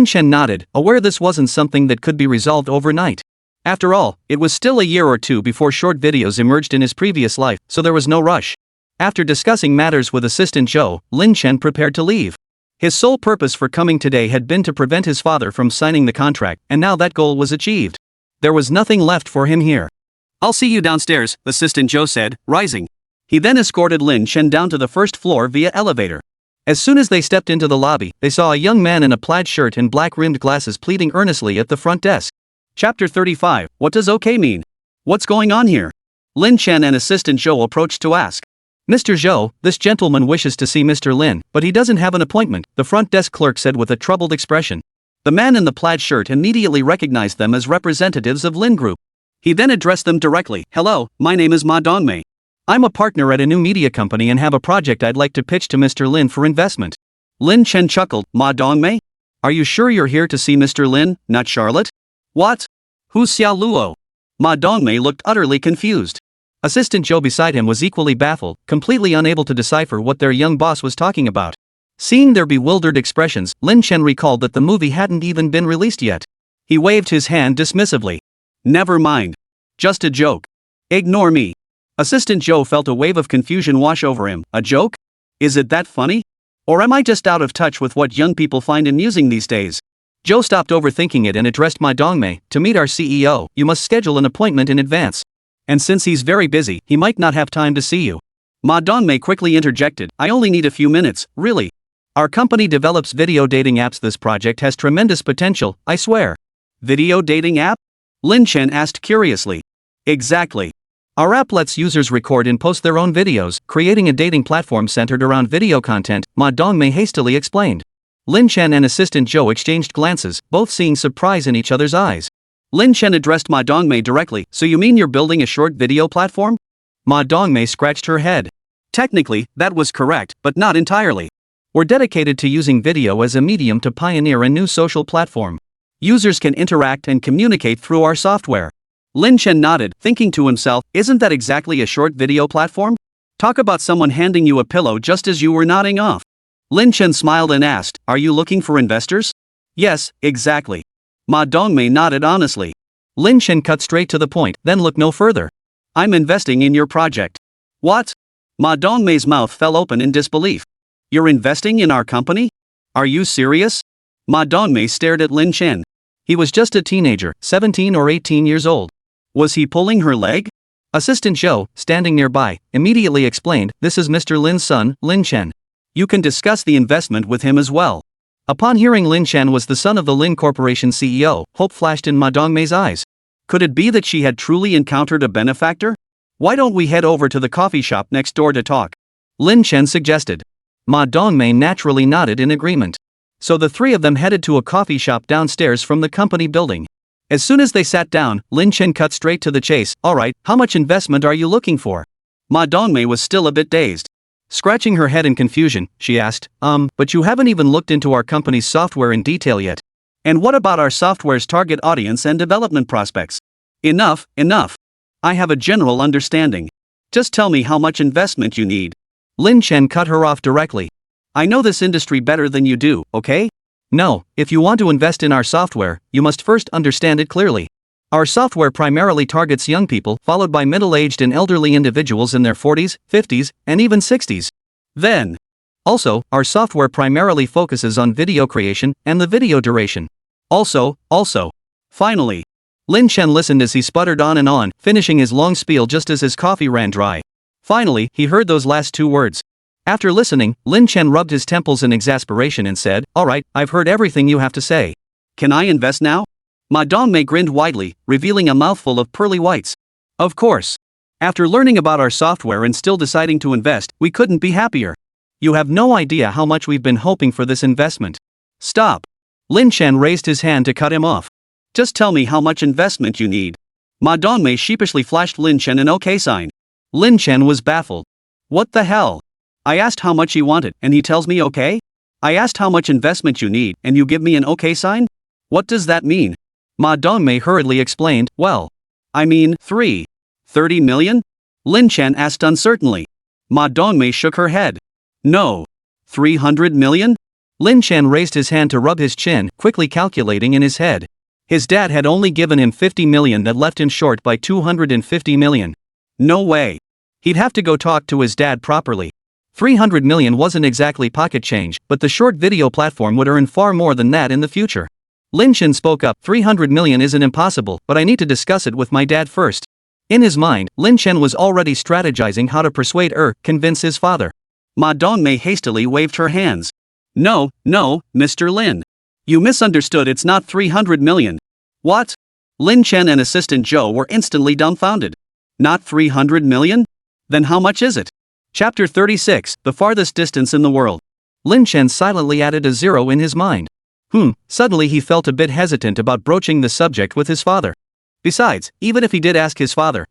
[SPEAKER 1] Chen nodded, aware this wasn't something that could be resolved overnight. After all, it was still a year or two before short videos emerged in his previous life, so there was no rush. After discussing matters with Assistant Joe, Lin Chen prepared to leave. His sole purpose for coming today had been to prevent his father from signing the contract, and now that goal was achieved. There was nothing left for him here. I'll see you downstairs, Assistant Joe said, rising. He then escorted Lin Chen down to the first floor via elevator. As soon as they stepped into the lobby, they saw a young man in a plaid shirt and black-rimmed glasses pleading earnestly at the front desk. Chapter 35, what does okay mean? What's going on here? Lin Chen and Assistant Joe approached to ask. Mr. Zhou, this gentleman wishes to see Mr. Lin, but he doesn't have an appointment, the front desk clerk said with a troubled expression. The man in the plaid shirt immediately recognized them as representatives of Lin Group. He then addressed them directly. Hello, my name is Ma Dongmei. I'm a partner at a new media company and have a project I'd like to pitch to Mr. Lin for investment. Lin Chen chuckled. Ma Dongmei? Are you sure you're here to see Mr. Lin, not Charlotte? What? Who's Xiao Luo? Ma Dongmei looked utterly confused. Assistant Joe beside him was equally baffled, completely unable to decipher what their young boss was talking about. Seeing their bewildered expressions, Lin Chen recalled that the movie hadn't even been released yet. He waved his hand dismissively. Never mind. Just a joke. Ignore me. Assistant Joe felt a wave of confusion wash over him. A joke? Is it that funny? Or am I just out of touch with what young people find amusing these days? Joe stopped overthinking it and addressed Ma Dongmei. To meet our CEO, you must schedule an appointment in advance. And since he's very busy, he might not have time to see you. Ma Dongmei quickly interjected. I only need a few minutes, really. Our company develops video dating apps. This project has tremendous potential, I swear. Video dating app? Lin Chen asked curiously. Exactly. Our app lets users record and post their own videos, creating a dating platform centered around video content, Ma Dongmei hastily explained. Lin Chen and Assistant Joe exchanged glances, both seeing surprise in each other's eyes. Lin Chen addressed Ma Dongmei directly. So you mean you're building a short video platform? Ma Dongmei scratched her head. Technically, that was correct, but not entirely. We're dedicated to using video as a medium to pioneer a new social platform. Users can interact and communicate through our software. Lin Chen nodded, thinking to himself, isn't that exactly a short video platform? Talk about someone handing you a pillow just as you were nodding off. Lin Chen smiled and asked, are you looking for investors? Yes, exactly. Ma Dongmei nodded honestly. Lin Chen cut straight to the point, then looked no further. I'm investing in your project. What? Ma Dongmei's mouth fell open in disbelief. You're investing in our company? Are you serious? Ma Dongmei stared at Lin Chen. He was just a teenager, 17 or 18 years old. Was he pulling her leg? Assistant Joe, standing nearby, immediately explained, this is Mr. Lin's son, Lin Chen. You can discuss the investment with him as well. Upon hearing Lin Chen was the son of the Lin Corporation CEO, hope flashed in Ma Dongmei's eyes. Could it be that she had truly encountered a benefactor? Why don't we head over to the coffee shop next door to talk? Lin Chen suggested. Ma Dongmei naturally nodded in agreement. So the three of them headed to a coffee shop downstairs from the company building. As soon as they sat down, Lin Chen cut straight to the chase. Alright, how much investment are you looking for? Ma Dongmei was still a bit dazed. Scratching her head in confusion, she asked, but you haven't even looked into our company's software in detail yet. And what about our software's target audience and development prospects? Enough. I have a general understanding. Just tell me how much investment you need. Lin Chen cut her off directly. I know this industry better than you do, okay? No, if you want to invest in our software, you must first understand it clearly. Our software primarily targets young people, followed by middle-aged and elderly individuals in their 40s, 50s, and even 60s. Then, also, our software primarily focuses on video creation and the video duration. Also. Finally, Lin Chen listened as he sputtered on, finishing his long spiel just as his coffee ran dry. Finally, he heard those last two words. After listening, Lin Chen rubbed his temples in exasperation and said, "Alright, I've heard everything you have to say. Can I invest now?" Ma Dongmei grinned widely, revealing a mouthful of pearly whites. Of course. After learning about our software and still deciding to invest, we couldn't be happier. You have no idea how much we've been hoping for this investment. Stop. Lin Chen raised his hand to cut him off. Just tell me how much investment you need. Ma Dongmei sheepishly flashed Lin Chen an OK sign. Lin Chen was baffled. What the hell? I asked how much he wanted, and he tells me OK? I asked how much investment you need, and you give me an OK sign? What does that mean? Ma Dongmei hurriedly explained, well, I mean, 30 million? Lin Chen asked uncertainly. Ma Dongmei shook her head. No. 300 million? Lin Chen raised his hand to rub his chin, quickly calculating in his head. His dad had only given him 50 million, that left him short by 250 million. No way. He'd have to go talk to his dad properly. 300 million wasn't exactly pocket change, but the short video platform would earn far more than that in the future. Lin Chen spoke up, 300 million isn't impossible, but I need to discuss it with my dad first. In his mind, Lin Chen was already strategizing how to convince his father. Ma Dongmei hastily waved her hands. No, Mr. Lin. You misunderstood, it's not 300 million. What? Lin Chen and assistant Zhou were instantly dumbfounded. Not 300 million? Then how much is it? Chapter 36, The Farthest Distance in the World. Lin Chen silently added a zero in his mind. Suddenly he felt a bit hesitant about broaching the subject with his father. Besides, even if he did ask his father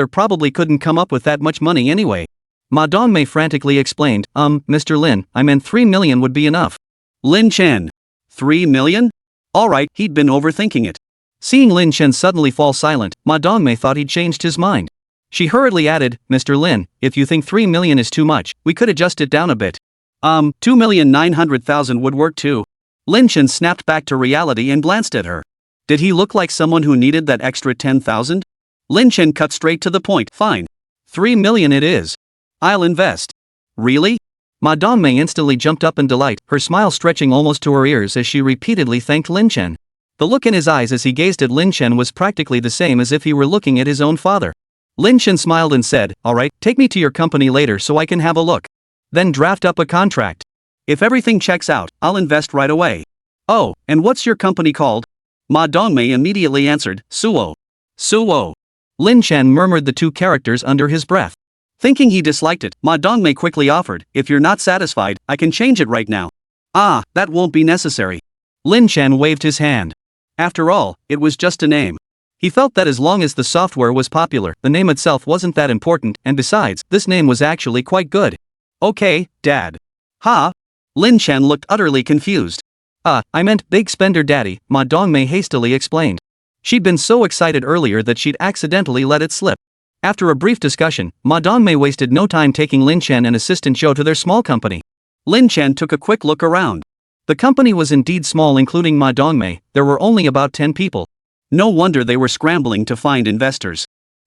[SPEAKER 1] probably couldn't come up with that much money anyway. Ma Dongmei frantically explained, Mr. Lin, I meant 3 million would be enough. Lin Chen. 3 million? Alright, he'd been overthinking it. Seeing Lin Chen suddenly fall silent, Ma Dongmei thought he'd changed his mind. She hurriedly added, Mr. Lin, if you think 3 million is too much, we could adjust it down a bit. 2,900,000 would work too. Lin Chen snapped back to reality and glanced at her. Did he look like someone who needed that extra 10,000? Lin Chen cut straight to the point. Fine. 3 million it is. I'll invest. Really? Ma Dongmei instantly jumped up in delight, her smile stretching almost to her ears as she repeatedly thanked Lin Chen. The look in his eyes as he gazed at Lin Chen was practically the same as if he were looking at his own father. Lin Chen smiled and said, alright, take me to your company later so I can have a look. Then draft up a contract. If everything checks out, I'll invest right away. Oh, and what's your company called? Ma Dongmei immediately answered, Suo. Suo. Lin Chen murmured the two characters under his breath. Thinking he disliked it, Ma Dongmei quickly offered, if you're not satisfied, I can change it right now. Ah, that won't be necessary. Lin Chen waved his hand. After all, it was just a name. He felt that as long as the software was popular, the name itself wasn't that important, and besides, this name was actually quite good. Okay, Dad. Ha? Lin Chen looked utterly confused. I meant Big Spender Daddy, Ma Dongmei hastily explained. She'd been so excited earlier that she'd accidentally let it slip. After a brief discussion, Ma Dongmei wasted no time taking Lin Chen and assistant Zhou to their small company. Lin Chen took a quick look around. The company was indeed small, including Ma Dongmei. There were only about 10 people. No wonder they were scrambling to find investors.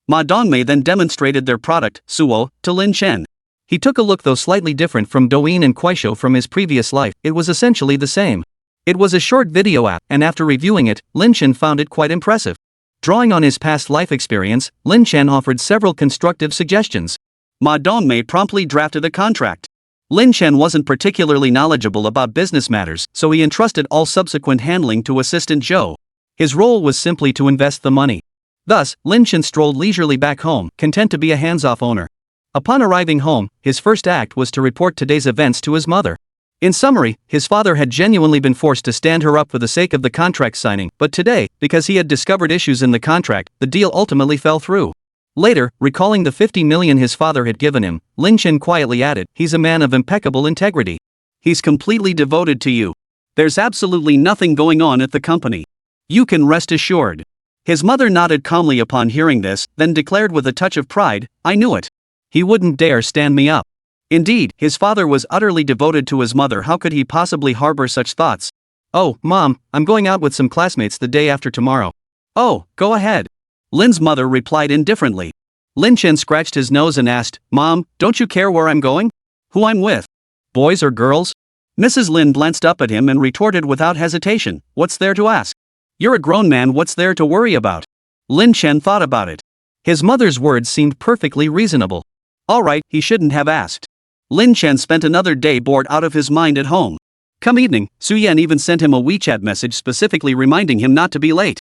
[SPEAKER 1] Ma Dongmei then demonstrated their product, Suo, to Lin Chen. He took a look, though slightly different from Douyin and Kuaishou from his previous life. It was essentially the same. It was a short video app, and after reviewing it, Lin Chen found it quite impressive. Drawing on his past life experience, Lin Chen offered several constructive suggestions. Ma Dongmei promptly drafted a contract. Lin Chen wasn't particularly knowledgeable about business matters, so he entrusted all subsequent handling to assistant Zhou. His role was simply to invest the money. Thus, Lin Chen strolled leisurely back home, content to be a hands-off owner. Upon arriving home, his first act was to report today's events to his mother. In summary, his father had genuinely been forced to stand her up for the sake of the contract signing, but today, because he had discovered issues in the contract, the deal ultimately fell through. Later, recalling the 50 million his father had given him, Lin Chen quietly added, he's a man of impeccable integrity. He's completely devoted to you. There's absolutely nothing going on at the company. You can rest assured. His mother nodded calmly upon hearing this, then declared with a touch of pride, I knew it. He wouldn't dare stand me up. Indeed, his father was utterly devoted to his mother. How could he possibly harbor such thoughts? Oh, Mom, I'm going out with some classmates the day after tomorrow. Oh, go ahead. Lin's mother replied indifferently. Lin Chen scratched his nose and asked, Mom, don't you care where I'm going? Who I'm with? Boys or girls? Mrs. Lin glanced up at him and retorted without hesitation, what's there to ask? You're a grown man, what's there to worry about? Lin Chen thought about it. His mother's words seemed perfectly reasonable. Alright, he shouldn't have asked. Lin Chen spent another day bored out of his mind at home. Come evening, Su Yan even sent him a WeChat message specifically reminding him not to be late.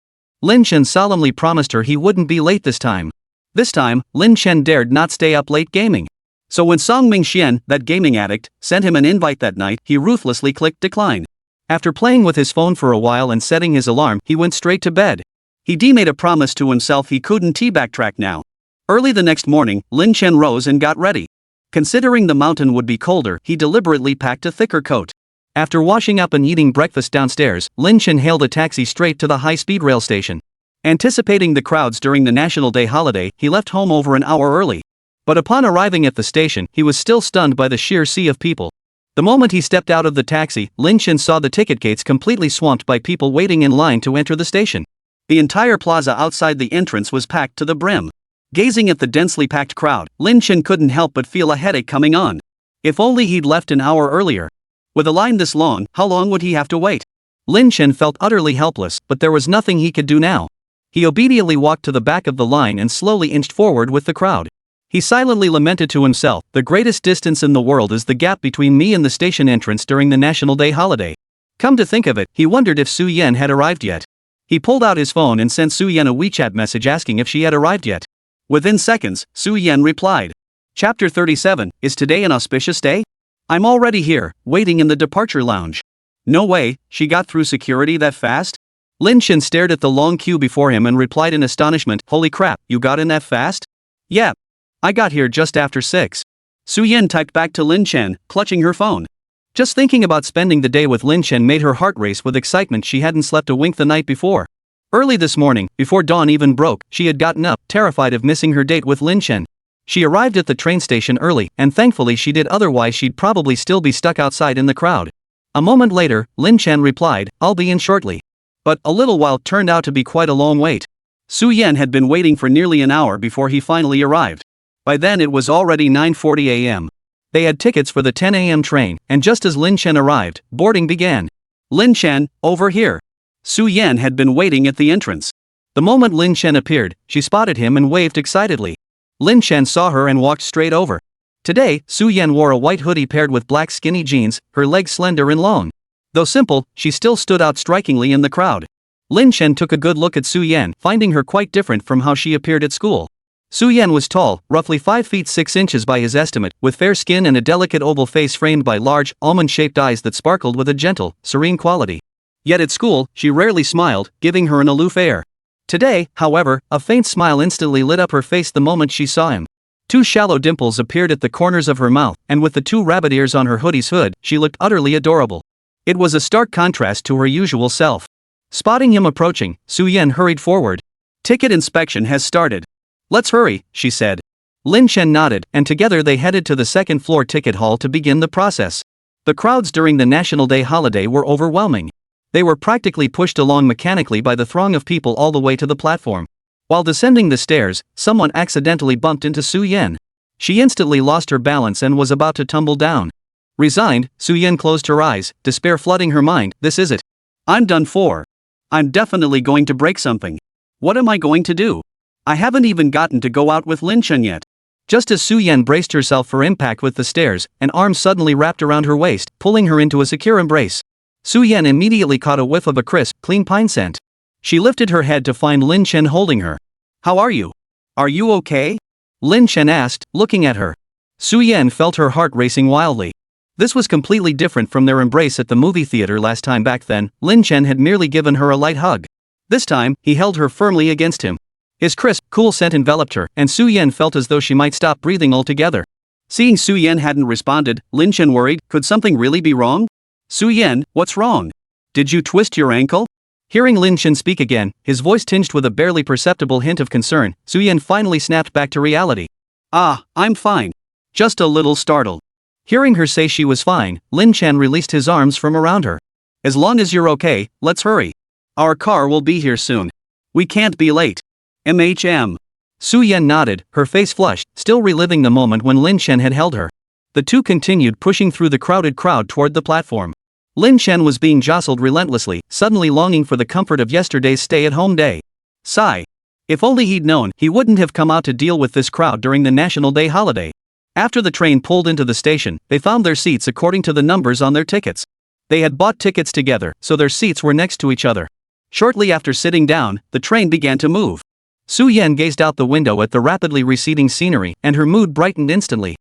[SPEAKER 1] Lin Chen solemnly promised her he wouldn't be late this time. This time, Lin Chen dared not stay up late gaming. So when Song Mingxian, that gaming addict, sent him an invite that night, he ruthlessly clicked decline. After playing with his phone for a while and setting his alarm, he went straight to bed. He made a promise to himself he couldn't backtrack now. Early the next morning, Lin Chen rose and got ready. Considering the mountain would be colder, he deliberately packed a thicker coat. After washing up and eating breakfast downstairs, Lin Chen hailed a taxi straight to the high-speed rail station. Anticipating the crowds during the National Day holiday, he left home over an hour early. But upon arriving at the station, he was still stunned by the sheer sea of people. The moment he stepped out of the taxi, Lin Chen saw the ticket gates completely swamped by people waiting in line to enter the station. The entire plaza outside the entrance was packed to the brim. Gazing at the densely packed crowd, Lin Chen couldn't help but feel a headache coming on. If only he'd left an hour earlier. With a line this long, how long would he have to wait? Lin Chen felt utterly helpless, but there was nothing he could do now. He obediently walked to the back of the line and slowly inched forward with the crowd. He silently lamented to himself, the greatest distance in the world is the gap between me and the station entrance during the National Day holiday. Come to think of it, he wondered if Su Yan had arrived yet. He pulled out his phone and sent Su Yan a WeChat message asking if she had arrived yet. Within seconds, Su Yan replied. Chapter 37, is today an auspicious day? I'm already here, waiting in the departure lounge. No way, she got through security that fast? Lin Chen stared at the long queue before him and replied in astonishment, holy crap, you got in that fast? Yeah. I got here just after 6. Su Yan typed back to Lin Chen, clutching her phone. Just thinking about spending the day with Lin Chen made her heart race with excitement. She hadn't slept a wink the night before. Early this morning, before dawn even broke, she had gotten up, terrified of missing her date with Lin Chen. She arrived at the train station early, and thankfully she did, otherwise she'd probably still be stuck outside in the crowd. A moment later, Lin Chen replied, I'll be in shortly. But a little while turned out to be quite a long wait. Su Yan had been waiting for nearly an hour before he finally arrived. By then it was already 9:40 a.m. They had tickets for the 10 a.m. train, and just as Lin Chen arrived, boarding began. Lin Chen, over here. Su Yan had been waiting at the entrance. The moment Lin Chen appeared, she spotted him and waved excitedly. Lin Chen saw her and walked straight over. Today, Su Yan wore a white hoodie paired with black skinny jeans, her legs slender and long. Though simple, she still stood out strikingly in the crowd. Lin Chen took a good look at Su Yan, finding her quite different from how she appeared at school. Su Yan was tall, roughly 5 feet 6 inches by his estimate, with fair skin and a delicate oval face framed by large, almond-shaped eyes that sparkled with a gentle, serene quality. Yet at school, she rarely smiled, giving her an aloof air. Today, however, a faint smile instantly lit up her face the moment she saw him. 2 shallow dimples appeared at the corners of her mouth, and with the 2 rabbit ears on her hoodie's hood, she looked utterly adorable. It was a stark contrast to her usual self. Spotting him approaching, Su Yan hurried forward. Ticket inspection has started. Let's hurry, she said. Lin Chen nodded, and together they headed to the second-floor ticket hall to begin the process. The crowds during the National Day holiday were overwhelming. They were practically pushed along mechanically by the throng of people all the way to the platform. While descending the stairs, someone accidentally bumped into Su Yan. She instantly lost her balance and was about to tumble down. Resigned, Su Yan closed her eyes, despair flooding her mind. This is it. I'm done for. I'm definitely going to break something. What am I going to do? I haven't even gotten to go out with Lin Chen yet. Just as Su Yan braced herself for impact with the stairs, an arm suddenly wrapped around her waist, pulling her into a secure embrace. Su Yan immediately caught a whiff of a crisp, clean pine scent. She lifted her head to find Lin Chen holding her. How are you? Are you okay? Lin Chen asked, looking at her. Su Yan felt her heart racing wildly. This was completely different from their embrace at the movie theater last time. Back then, Lin Chen had merely given her a light hug. This time, he held her firmly against him. His crisp, cool scent enveloped her, and Su Yan felt as though she might stop breathing altogether. Seeing Su Yan hadn't responded, Lin Chen worried, could something really be wrong? Su Yan, what's wrong? Did you twist your ankle? Hearing Lin Chen speak again, his voice tinged with a barely perceptible hint of concern, Su Yan finally snapped back to reality. Ah, I'm fine. Just a little startled. Hearing her say she was fine, Lin Chen released his arms from around her. As long as you're okay, let's hurry. Our car will be here soon. We can't be late. MHM. Su-Yen nodded, her face flushed, still reliving the moment when Lin Shen had held her. The two continued pushing through the crowded crowd toward the platform. Lin Shen was being jostled relentlessly, suddenly longing for the comfort of yesterday's stay-at-home day. Sigh. If only he'd known, he wouldn't have come out to deal with this crowd during the National Day holiday. After the train pulled into the station, they found their seats according to the numbers on their tickets. They had bought tickets together, so their seats were next to each other. Shortly after sitting down, the train began to move. Su-Yen gazed out the window at the rapidly receding scenery, and her mood brightened instantly.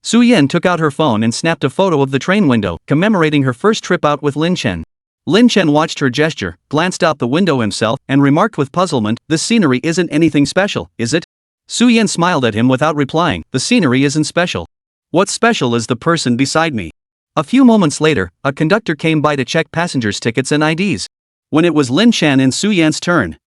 [SPEAKER 1] Su-Yen took out her phone and snapped a photo of the train window, commemorating her first trip out with Lin Shen. Lin Shen watched her gesture, glanced out the window himself, and remarked with puzzlement, "This scenery isn't anything special, is it?" Su-Yen smiled at him without replying, "The scenery isn't special. What's special is the person beside me." A few moments later, a conductor came by to check passengers' tickets and IDs. When it was Lin Shen and Su-Yen's turn,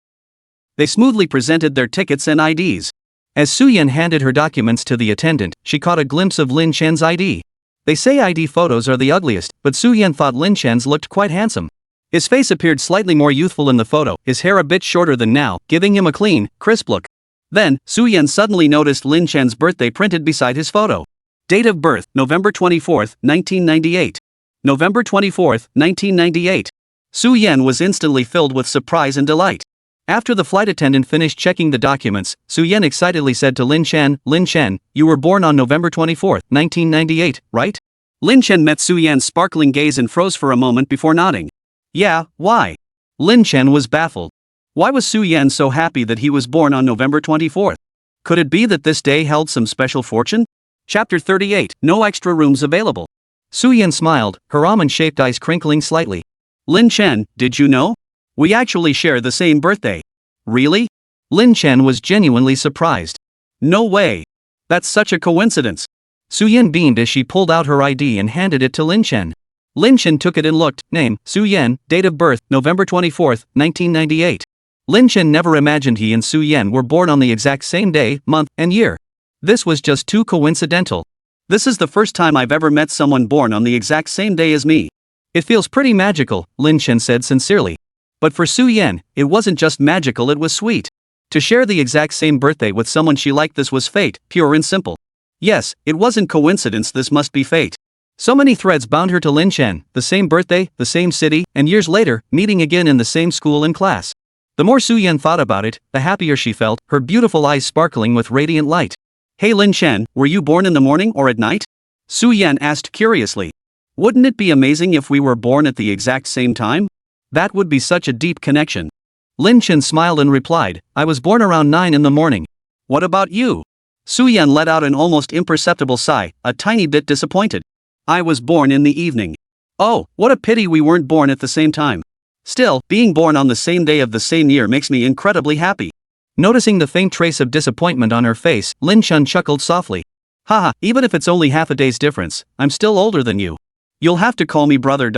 [SPEAKER 1] they smoothly presented their tickets and IDs. As Su-Yen handed her documents to the attendant, she caught a glimpse of Lin Shen's ID. They say ID photos are the ugliest, but Su-Yen thought Lin Shen's looked quite handsome. His face appeared slightly more youthful in the photo, his hair a bit shorter than now, giving him a clean, crisp look. Then, Su-Yen suddenly noticed Lin Shen's birthday printed beside his photo. Date of birth, November 24, 1998. November 24, 1998. Su-Yen was instantly filled with surprise and delight. After the flight attendant finished checking the documents, Su-Yen excitedly said to Lin Shen, "Lin Shen, you were born on November 24, 1998, right?" Lin Shen met Su-Yen's sparkling gaze and froze for a moment before nodding. "Yeah, why?" Lin Shen was baffled. Why was Su-Yen so happy that he was born on November 24th? Could it be that this day held some special fortune? Chapter 38, No extra rooms available. Su-Yen smiled, her almond-shaped eyes crinkling slightly. "Lin Shen, did you know? We actually share the same birthday." "Really?" Lin Shen was genuinely surprised. "No way. That's such a coincidence." Su-Yen beamed as she pulled out her ID and handed it to Lin Shen. Lin Shen took it and looked. Name, Su-Yen, date of birth, November 24, 1998. Lin Shen never imagined he and Su-Yen were born on the exact same day, month, and year. This was just too coincidental. "This is the first time I've ever met someone born on the exact same day as me. It feels pretty magical," Lin Shen said sincerely. But for Su-Yen, it wasn't just magical, it was sweet. To share the exact same birthday with someone she liked, this was fate, pure and simple. Yes, it wasn't coincidence, this must be fate. So many threads bound her to Lin Shen, the same birthday, the same city, and years later, meeting again in the same school and class. The more Su-Yen thought about it, the happier she felt, her beautiful eyes sparkling with radiant light. "Hey Lin Shen, were you born in the morning or at night?" Su-Yen asked curiously. "Wouldn't it be amazing if we were born at the exact same time? That would be such a deep connection." Lin Shen smiled and replied, "I was born around 9 in the morning. What about you?" Su-Yen let out an almost imperceptible sigh, a tiny bit disappointed. "I was born in the evening." "Oh, what a pity we weren't born at the same time. Still, being born on the same day of the same year makes me incredibly happy." Noticing the faint trace of disappointment on her face, Lin Shen chuckled softly. "Haha, even if it's only half a day's difference, I'm still older than you. You'll have to call me brother.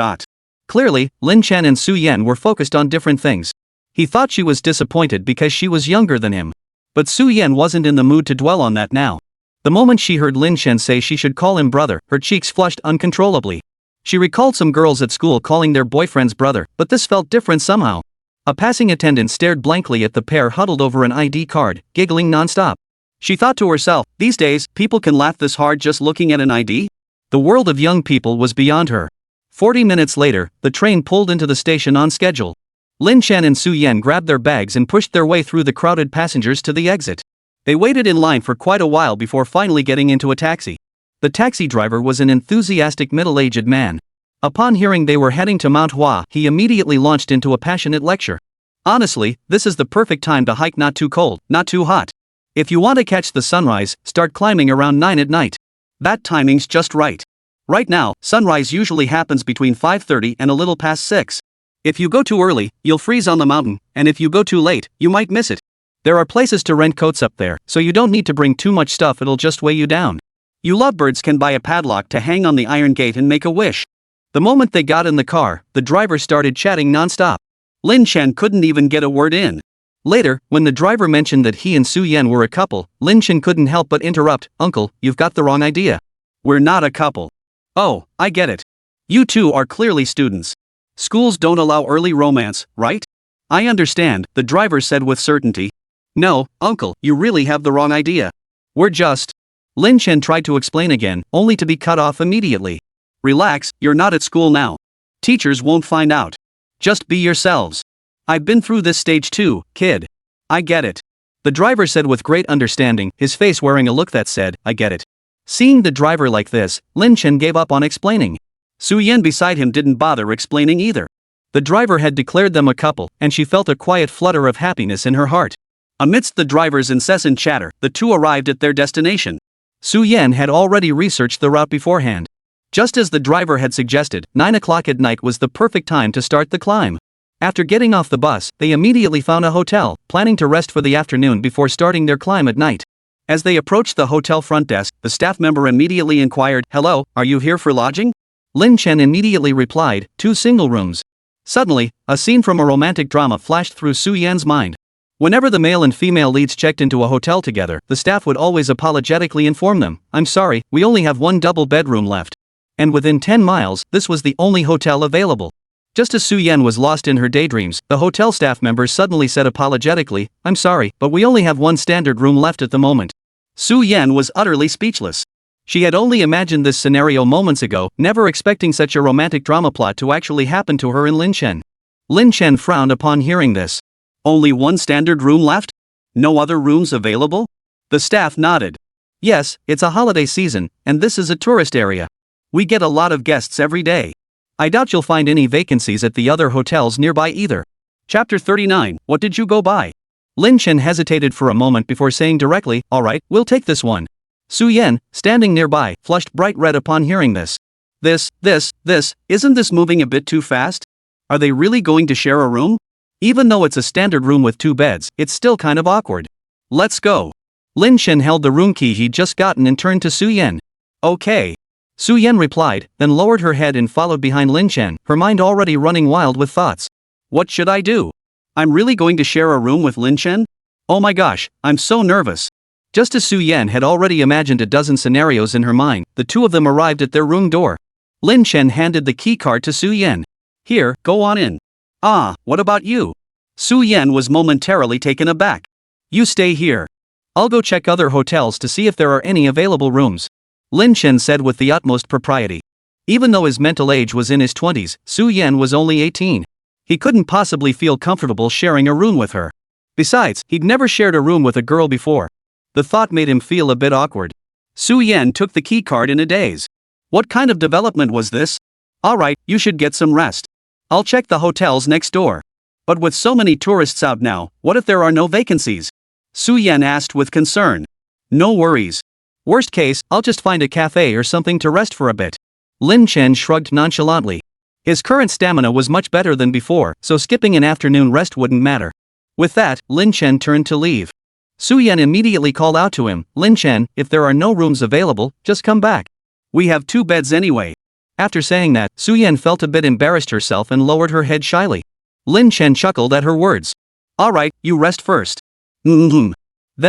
[SPEAKER 1] Clearly, Lin Shen and Su-Yen were focused on different things. He thought she was disappointed because she was younger than him. But Su-Yen wasn't in the mood to dwell on that now. The moment she heard Lin Shen say she should call him brother, her cheeks flushed uncontrollably. She recalled some girls at school calling their boyfriends brother, but this felt different somehow. A passing attendant stared blankly at the pair huddled over an ID card, giggling nonstop. She thought to herself, these days, people can laugh this hard just looking at an ID? The world of young people was beyond her. 40 minutes later, the train pulled into the station on schedule. Lin Shen and Su-Yen grabbed their bags and pushed their way through the crowded passengers to the exit. They waited in line for quite a while before finally getting into a taxi. The taxi driver was an enthusiastic middle-aged man. Upon hearing they were heading to Manhwa, he immediately launched into a passionate lecture. Honestly, this is the perfect time to hike, not too cold, not too hot. If you want to catch the sunrise, start climbing around 9 at night. That timing's just right. Right now, sunrise usually happens between 5:30 and a little past 6. If you go too early, you'll freeze on the mountain, and if you go too late, you might miss it. There are places to rent coats up there, so you don't need to bring too much stuff, it'll just weigh you down. You lovebirds can buy a padlock to hang on the iron gate and make a wish. The moment they got in the car, the driver started chatting non-stop. Lin Shen couldn't even get a word in. Later, when the driver mentioned that he and Su-Yen were a couple, Lin Shen couldn't help but interrupt, "Uncle, you've got the wrong idea. We're not a couple." "Oh, I get it. You two are clearly students." Schools don't allow early romance, right? I understand, the driver said with certainty. No, uncle, you really have the wrong idea. We're just. Lin Chen tried to explain again, only to be cut off immediately. Relax, you're not at school now. Teachers won't find out. Just be yourselves. I've been through this stage too, kid. I get it. The driver said with great understanding, his face wearing a look that said, I get it. Seeing the driver like this, Lin Chen gave up on explaining. Su Yan beside him didn't bother explaining either. The driver had declared them a couple, and she felt a quiet flutter of happiness in her heart. Amidst the driver's incessant chatter, the two arrived at their destination. Su Yan had already researched the route beforehand. Just as the driver had suggested, 9 o'clock at night was the perfect time to start the climb. After getting off the bus, they immediately found a hotel, planning to rest for the afternoon before starting their climb at night. As they approached the hotel front desk, the staff member immediately inquired, "Hello, are you here for lodging?" Lin Chen immediately replied, "2 single rooms." Suddenly, a scene from a romantic drama flashed through Su Yan's mind. Whenever the male and female leads checked into a hotel together, the staff would always apologetically inform them, "I'm sorry, we only have 1 double bedroom left." And within 10 miles, this was the only hotel available. Just as Su Yan was lost in her daydreams, the hotel staff member suddenly said apologetically, "I'm sorry, but we only have 1 standard room left at the moment." Su Yan was utterly speechless. She had only imagined this scenario moments ago, never expecting such a romantic drama plot to actually happen to her and Lin Chen. Lin Chen frowned upon hearing this. Only 1 standard room left? No other rooms available? The staff nodded. Yes, it's a holiday season, and this is a tourist area. We get a lot of guests every day. I doubt you'll find any vacancies at the other hotels nearby either. Chapter 39, What did you go by? Lin Chen hesitated for a moment before saying directly, "Alright, we'll take this one." Su Yan, standing nearby, flushed bright red upon hearing this. Isn't this moving a bit too fast? Are they really going to share a room? Even though it's a standard room with 2 beds, it's still kind of awkward. Let's go. Lin Chen held the room key he'd just gotten and turned to Su Yan. Okay. Su Yan replied, then lowered her head and followed behind Lin Chen, her mind already running wild with thoughts. What should I do? I'm really going to share a room with Lin Chen? Oh my gosh, I'm so nervous. Just as Su Yan had already imagined a dozen scenarios in her mind, the two of them arrived at their room door. Lin Chen handed the key card to Su Yan. Here, go on in. Ah, what about you? Su Yan was momentarily taken aback. You stay here. I'll go check other hotels to see if there are any available rooms. Lin Chen said with the utmost propriety. Even though his mental age was in his 20s, Su Yan was only 18. He couldn't possibly feel comfortable sharing a room with her. Besides, he'd never shared a room with a girl before. The thought made him feel a bit awkward. Su Yan took the key card in a daze. What kind of development was this? Alright, you should get some rest. I'll check the hotels next door. But with so many tourists out now, what if there are no vacancies? Su Yan asked with concern. No worries. Worst case, I'll just find a cafe or something to rest for a bit. Lin Chen shrugged nonchalantly. His current stamina was much better than before, so skipping an afternoon rest wouldn't matter. With that, Lin Chen turned to leave. Su Yan immediately called out to him, Lin Chen, if there are no rooms available, just come back. We have 2 beds anyway. After saying that, Su Yan felt a bit embarrassed herself and lowered her head shyly. Lin Chen chuckled at her words. Alright, you rest first. Then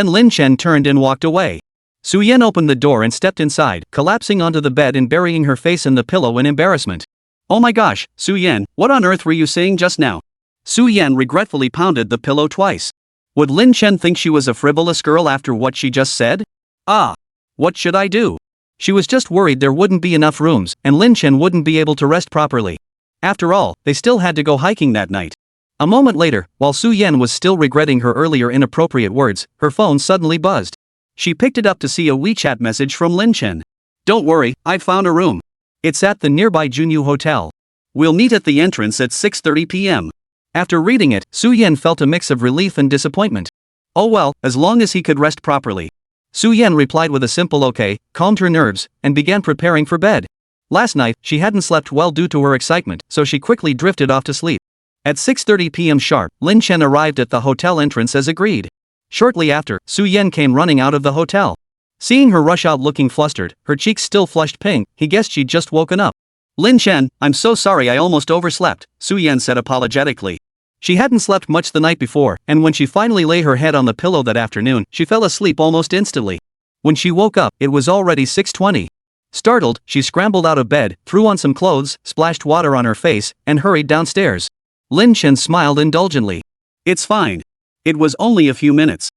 [SPEAKER 1] Lin Chen turned and walked away. Su Yan opened the door and stepped inside, collapsing onto the bed and burying her face in the pillow in embarrassment. Oh my gosh, Su Yan, what on earth were you saying just now? Su Yan regretfully pounded the pillow twice. Would Lin Chen think she was a frivolous girl after what she just said? Ah. What should I do? She was just worried there wouldn't be enough rooms, and Lin Chen wouldn't be able to rest properly. After all, they still had to go hiking that night. A moment later, while Su Yan was still regretting her earlier inappropriate words, her phone suddenly buzzed. She picked it up to see a WeChat message from Lin Chen. Don't worry, I found a room. It's at the nearby Junyu Hotel. We'll meet at the entrance at 6:30 p.m. After reading it, Su Yan felt a mix of relief and disappointment. Oh well, as long as he could rest properly. Su Yan replied with a simple okay, calmed her nerves, and began preparing for bed. Last night, she hadn't slept well due to her excitement, so she quickly drifted off to sleep. At 6:30 p.m. sharp, Lin Chen arrived at the hotel entrance as agreed. Shortly after, Su Yan came running out of the hotel. Seeing her rush out looking flustered, her cheeks still flushed pink, he guessed she'd just woken up. Lin Chen, I'm so sorry I almost overslept, Su Yan said apologetically. She hadn't slept much the night before, and when she finally lay her head on the pillow that afternoon, she fell asleep almost instantly. When she woke up, it was already 6:20. Startled, she scrambled out of bed, threw on some clothes, splashed water on her face, and hurried downstairs. Lin Chen smiled indulgently. It's fine. It was only a few minutes.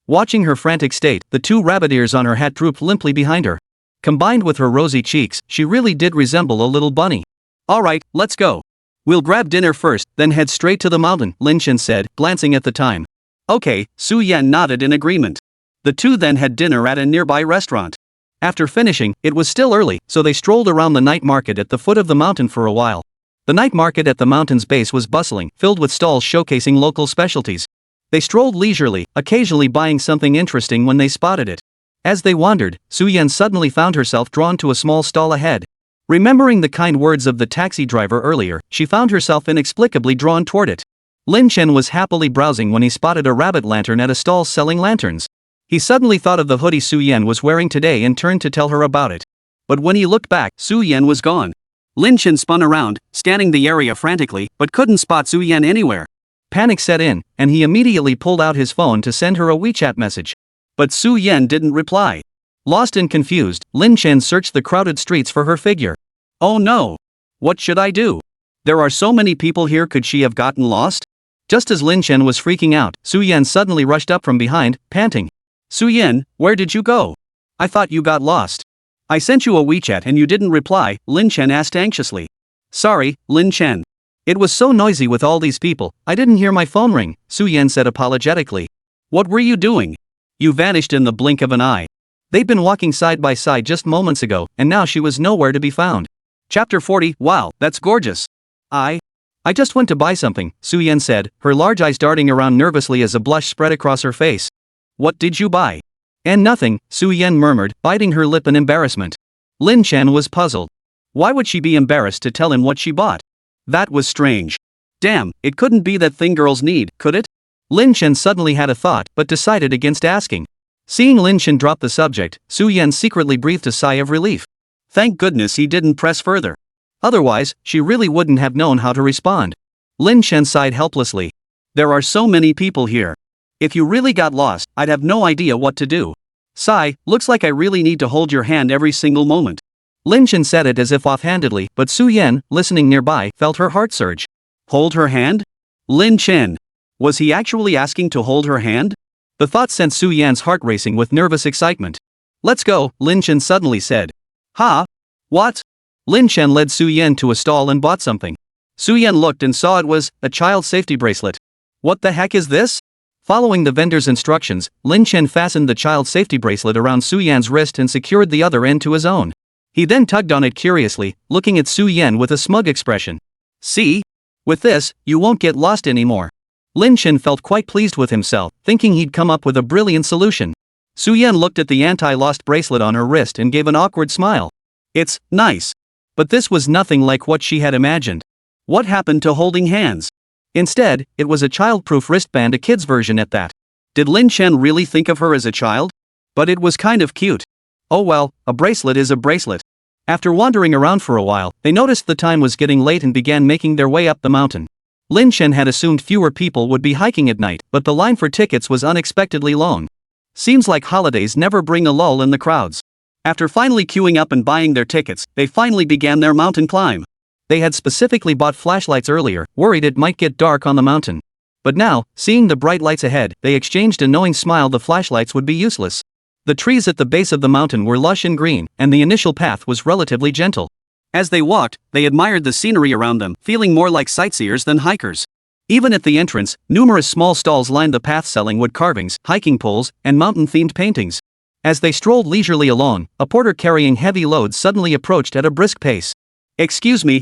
[SPEAKER 1] Watching her frantic state, the two rabbit ears on her hat drooped limply behind her. Combined with her rosy cheeks, she really did resemble a little bunny. Alright, let's go. We'll grab dinner first, then head straight to the mountain, Lin Chen said, glancing at the time. Okay, Su Yan nodded in agreement. The two then had dinner at a nearby restaurant. After finishing, it was still early, so they strolled around the night market at the foot of the mountain for a while. The night market at the mountain's base was bustling, filled with stalls showcasing local specialties. They strolled leisurely, occasionally buying something interesting when they spotted it. As they wandered, Su Yan suddenly found herself drawn to a small stall ahead. Remembering the kind words of the taxi driver earlier, she found herself inexplicably drawn toward it. Lin Chen was happily browsing when he spotted a rabbit lantern at a stall selling lanterns. He suddenly thought of the hoodie Su Yan was wearing today and turned to tell her about it. But when he looked back, Su Yan was gone. Lin Chen spun around, scanning the area frantically, but couldn't spot Su Yan anywhere. Panic set in, and he immediately pulled out his phone to send her a WeChat message. But Su Yan didn't reply. Lost and confused, Lin Chen searched the crowded streets for her figure. Oh no! What should I do? There are so many people here, could she have gotten lost? Just as Lin Chen was freaking out, Su Yan suddenly rushed up from behind, panting. Su Yan, where did you go? I thought you got lost. I sent you a WeChat and you didn't reply, Lin Chen asked anxiously. Sorry, Lin Chen. It was so noisy with all these people, I didn't hear my phone ring, Su Yan said apologetically. What were you doing? You vanished in the blink of an eye. They'd been walking side by side just moments ago, and now she was nowhere to be found. Chapter 40, wow, that's gorgeous. I just went to buy something, Su Yan said, her large eyes darting around nervously as a blush spread across her face. What did you buy? And nothing, Su Yan murmured, biting her lip in embarrassment. Lin Chen was puzzled. Why would she be embarrassed to tell him what she bought? That was strange. Damn, it couldn't be that thing girls need, could it? Lin Chen suddenly had a thought, but decided against asking. Seeing Lin Chen drop the subject, Su Yan secretly breathed a sigh of relief. Thank goodness he didn't press further. Otherwise, she really wouldn't have known how to respond. Lin Chen sighed helplessly. There are so many people here. If you really got lost, I'd have no idea what to do. Sigh, looks like I really need to hold your hand every single moment. Lin Chen said it as if offhandedly, but Su Yan, listening nearby, felt her heart surge. Hold her hand? Lin Chen. Was he actually asking to hold her hand? The thought sent Su Yan's heart racing with nervous excitement. Let's go, Lin Chen suddenly said. Huh? What? Lin Chen led Su Yan to a stall and bought something. Su Yan looked and saw it was a child safety bracelet. What the heck is this? Following the vendor's instructions, Lin Chen fastened the child safety bracelet around Su Yan's wrist and secured the other end to his own. He then tugged on it curiously, looking at Su Yan with a smug expression. See? With this, you won't get lost anymore. Lin Chen felt quite pleased with himself, thinking he'd come up with a brilliant solution. Su Yan looked at the anti-lost bracelet on her wrist and gave an awkward smile. It's nice. But this was nothing like what she had imagined. What happened to holding hands? Instead, it was a child-proof wristband, a kid's version at that. Did Lin Chen really think of her as a child? But it was kind of cute. Oh well, a bracelet is a bracelet. After wandering around for a while, they noticed the time was getting late and began making their way up the mountain. Lin Chen had assumed fewer people would be hiking at night, but the line for tickets was unexpectedly long. Seems like holidays never bring a lull in the crowds. After finally queuing up and buying their tickets, they finally began their mountain climb. They had specifically bought flashlights earlier, worried it might get dark on the mountain. But now, seeing the bright lights ahead, they exchanged a knowing smile. The flashlights would be useless. The trees at the base of the mountain were lush and green, and the initial path was relatively gentle. As they walked, they admired the scenery around them, feeling more like sightseers than hikers. Even at the entrance, numerous small stalls lined the path selling wood carvings, hiking poles, and mountain-themed paintings. As they strolled leisurely along, a porter carrying heavy loads suddenly approached at a brisk pace. Excuse me.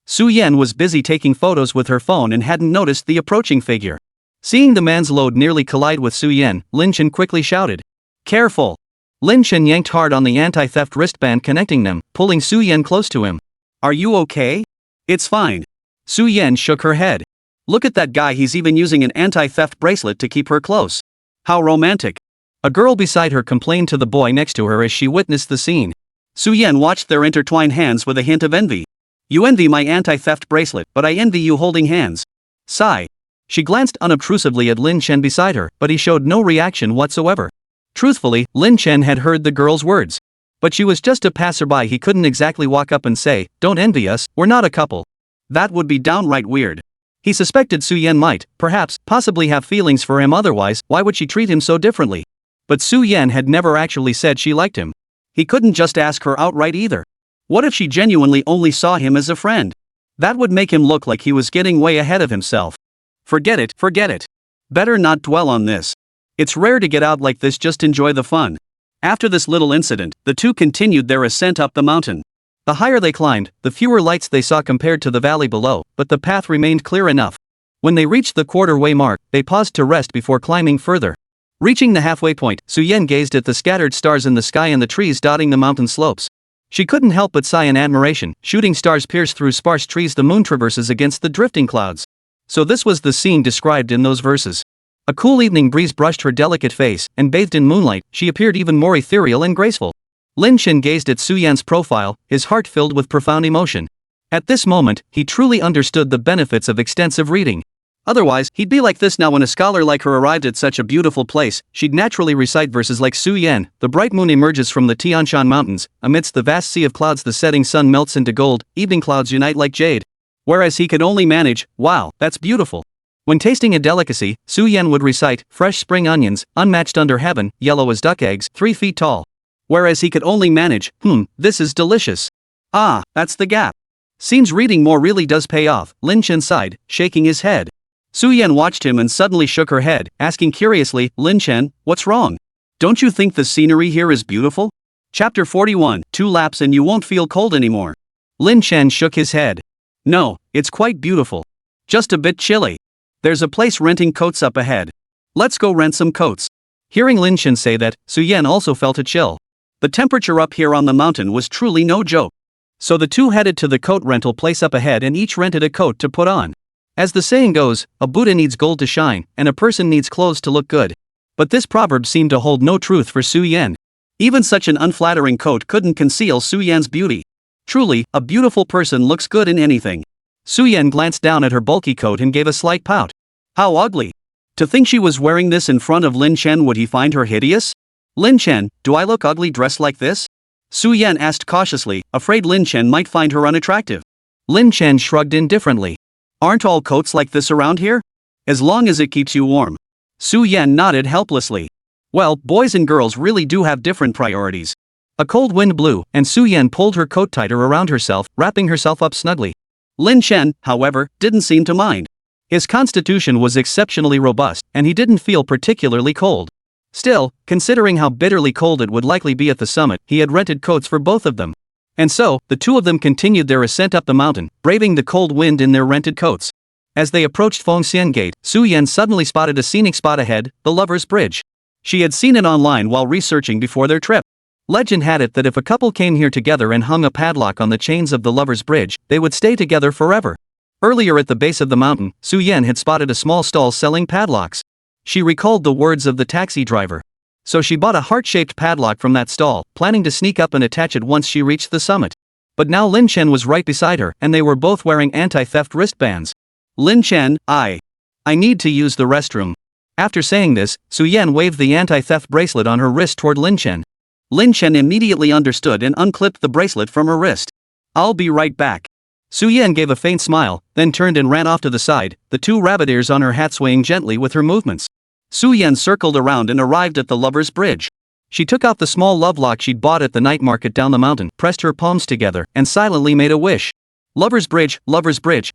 [SPEAKER 1] Su Yan was busy taking photos with her phone and hadn't noticed the approaching figure. Seeing the man's load nearly collide with Su Yan, Lin Chen quickly shouted. Careful! Lin Chen yanked hard on the anti-theft wristband connecting them, pulling Su Yan close to him. Are you okay? It's fine. Su Yan shook her head. Look at that guy, he's even using an anti-theft bracelet to keep her close. How romantic. A girl beside her complained to the boy next to her as she witnessed the scene. Su Yan watched their intertwined hands with a hint of envy. You envy my anti-theft bracelet, but I envy you holding hands. Sigh. She glanced unobtrusively at Lin Chen beside her, but he showed no reaction whatsoever. Truthfully, Lin Chen had heard the girl's words. But she was just a passerby. He couldn't exactly walk up and say, "Don't envy us, we're not a couple." That would be downright weird. He suspected Su-Yen might, perhaps, possibly have feelings for him. Otherwise, why would she treat him so differently? But Su-Yen had never actually said she liked him. He couldn't just ask her outright either. What if she genuinely only saw him as a friend? That would make him look like he was getting way ahead of himself. Forget it. Better not dwell on this. It's rare to get out like this. Just enjoy the fun. After this little incident, the two continued their ascent up the mountain. The higher they climbed, the fewer lights they saw compared to the valley below, but the path remained clear enough. When they reached the quarter-way mark, they paused to rest before climbing further. Reaching the halfway point, Su-Yen gazed at the scattered stars in the sky and the trees dotting the mountain slopes. She couldn't help but sigh in admiration. Shooting stars pierce through sparse trees. The moon traverses against the drifting clouds. So this was the scene described in those verses. A cool evening breeze brushed her delicate face, and bathed in moonlight, she appeared even more ethereal and graceful. Lin Chen gazed at Su-Yen's profile, his heart filled with profound emotion. At this moment, he truly understood the benefits of extensive reading. Otherwise, he'd be like this now. When a scholar like her arrived at such a beautiful place, she'd naturally recite verses like Su-Yen. The bright moon emerges from the Tianshan mountains, amidst the vast sea of clouds the setting sun melts into gold, evening clouds unite like jade. Whereas he could only manage, wow, that's beautiful. When tasting a delicacy, Su-Yen would recite, fresh spring onions, unmatched under heaven, yellow as duck eggs, 3 feet tall. Whereas he could only manage, this is delicious. Ah, that's the gap. Seems reading more really does pay off, Lin Chen sighed, shaking his head. Su-Yen watched him and suddenly shook her head, asking curiously, "Lin Chen, what's wrong? Don't you think the scenery here is beautiful?" Chapter 41, 2 laps and you won't feel cold anymore. Lin Chen shook his head. No, it's quite beautiful. Just a bit chilly. There's a place renting coats up ahead. Let's go rent some coats. Hearing Lin Chen say that, Su-Yen also felt a chill. The temperature up here on the mountain was truly no joke. So the two headed to the coat rental place up ahead and each rented a coat to put on. As the saying goes, a Buddha needs gold to shine, and a person needs clothes to look good. But this proverb seemed to hold no truth for Su-Yen. Even such an unflattering coat couldn't conceal Su-Yen's beauty. Truly, a beautiful person looks good in anything. Su-Yen glanced down at her bulky coat and gave a slight pout. How ugly. To think she was wearing this in front of Lin Chen. Would he find her hideous? Lin Chen, do I look ugly dressed like this? Su-Yen asked cautiously, afraid Lin Chen might find her unattractive. Lin Chen shrugged indifferently. Aren't all coats like this around here? As long as it keeps you warm. Su-Yen nodded helplessly. Well, boys and girls really do have different priorities. A cold wind blew, and Su-Yen pulled her coat tighter around herself, wrapping herself up snugly. Lin Chen, however, didn't seem to mind. His constitution was exceptionally robust, and he didn't feel particularly cold. Still, considering how bitterly cold it would likely be at the summit, he had rented coats for both of them. And so, the two of them continued their ascent up the mountain, braving the cold wind in their rented coats. As they approached Fengxian Gate, Su-Yen suddenly spotted a scenic spot ahead, the Lover's Bridge. She had seen it online while researching before their trip. Legend had it that if a couple came here together and hung a padlock on the chains of the Lover's Bridge, they would stay together forever. Earlier at the base of the mountain, Su-Yen had spotted a small stall selling padlocks. She recalled the words of the taxi driver. So she bought a heart-shaped padlock from that stall, planning to sneak up and attach it once she reached the summit. But now Lin Chen was right beside her, and they were both wearing anti-theft wristbands. Lin Chen, I need to use the restroom. After saying this, Su-Yen waved the anti-theft bracelet on her wrist toward Lin Chen. Lin Chen immediately understood and unclipped the bracelet from her wrist. I'll be right back. Su-Yen gave a faint smile, then turned and ran off to the side, the 2 rabbit ears on her hat swaying gently with her movements. Su-Yen circled around and arrived at the Lover's Bridge. She took out the small love lock she'd bought at the night market down the mountain, pressed her palms together, and silently made a wish. Lover's Bridge,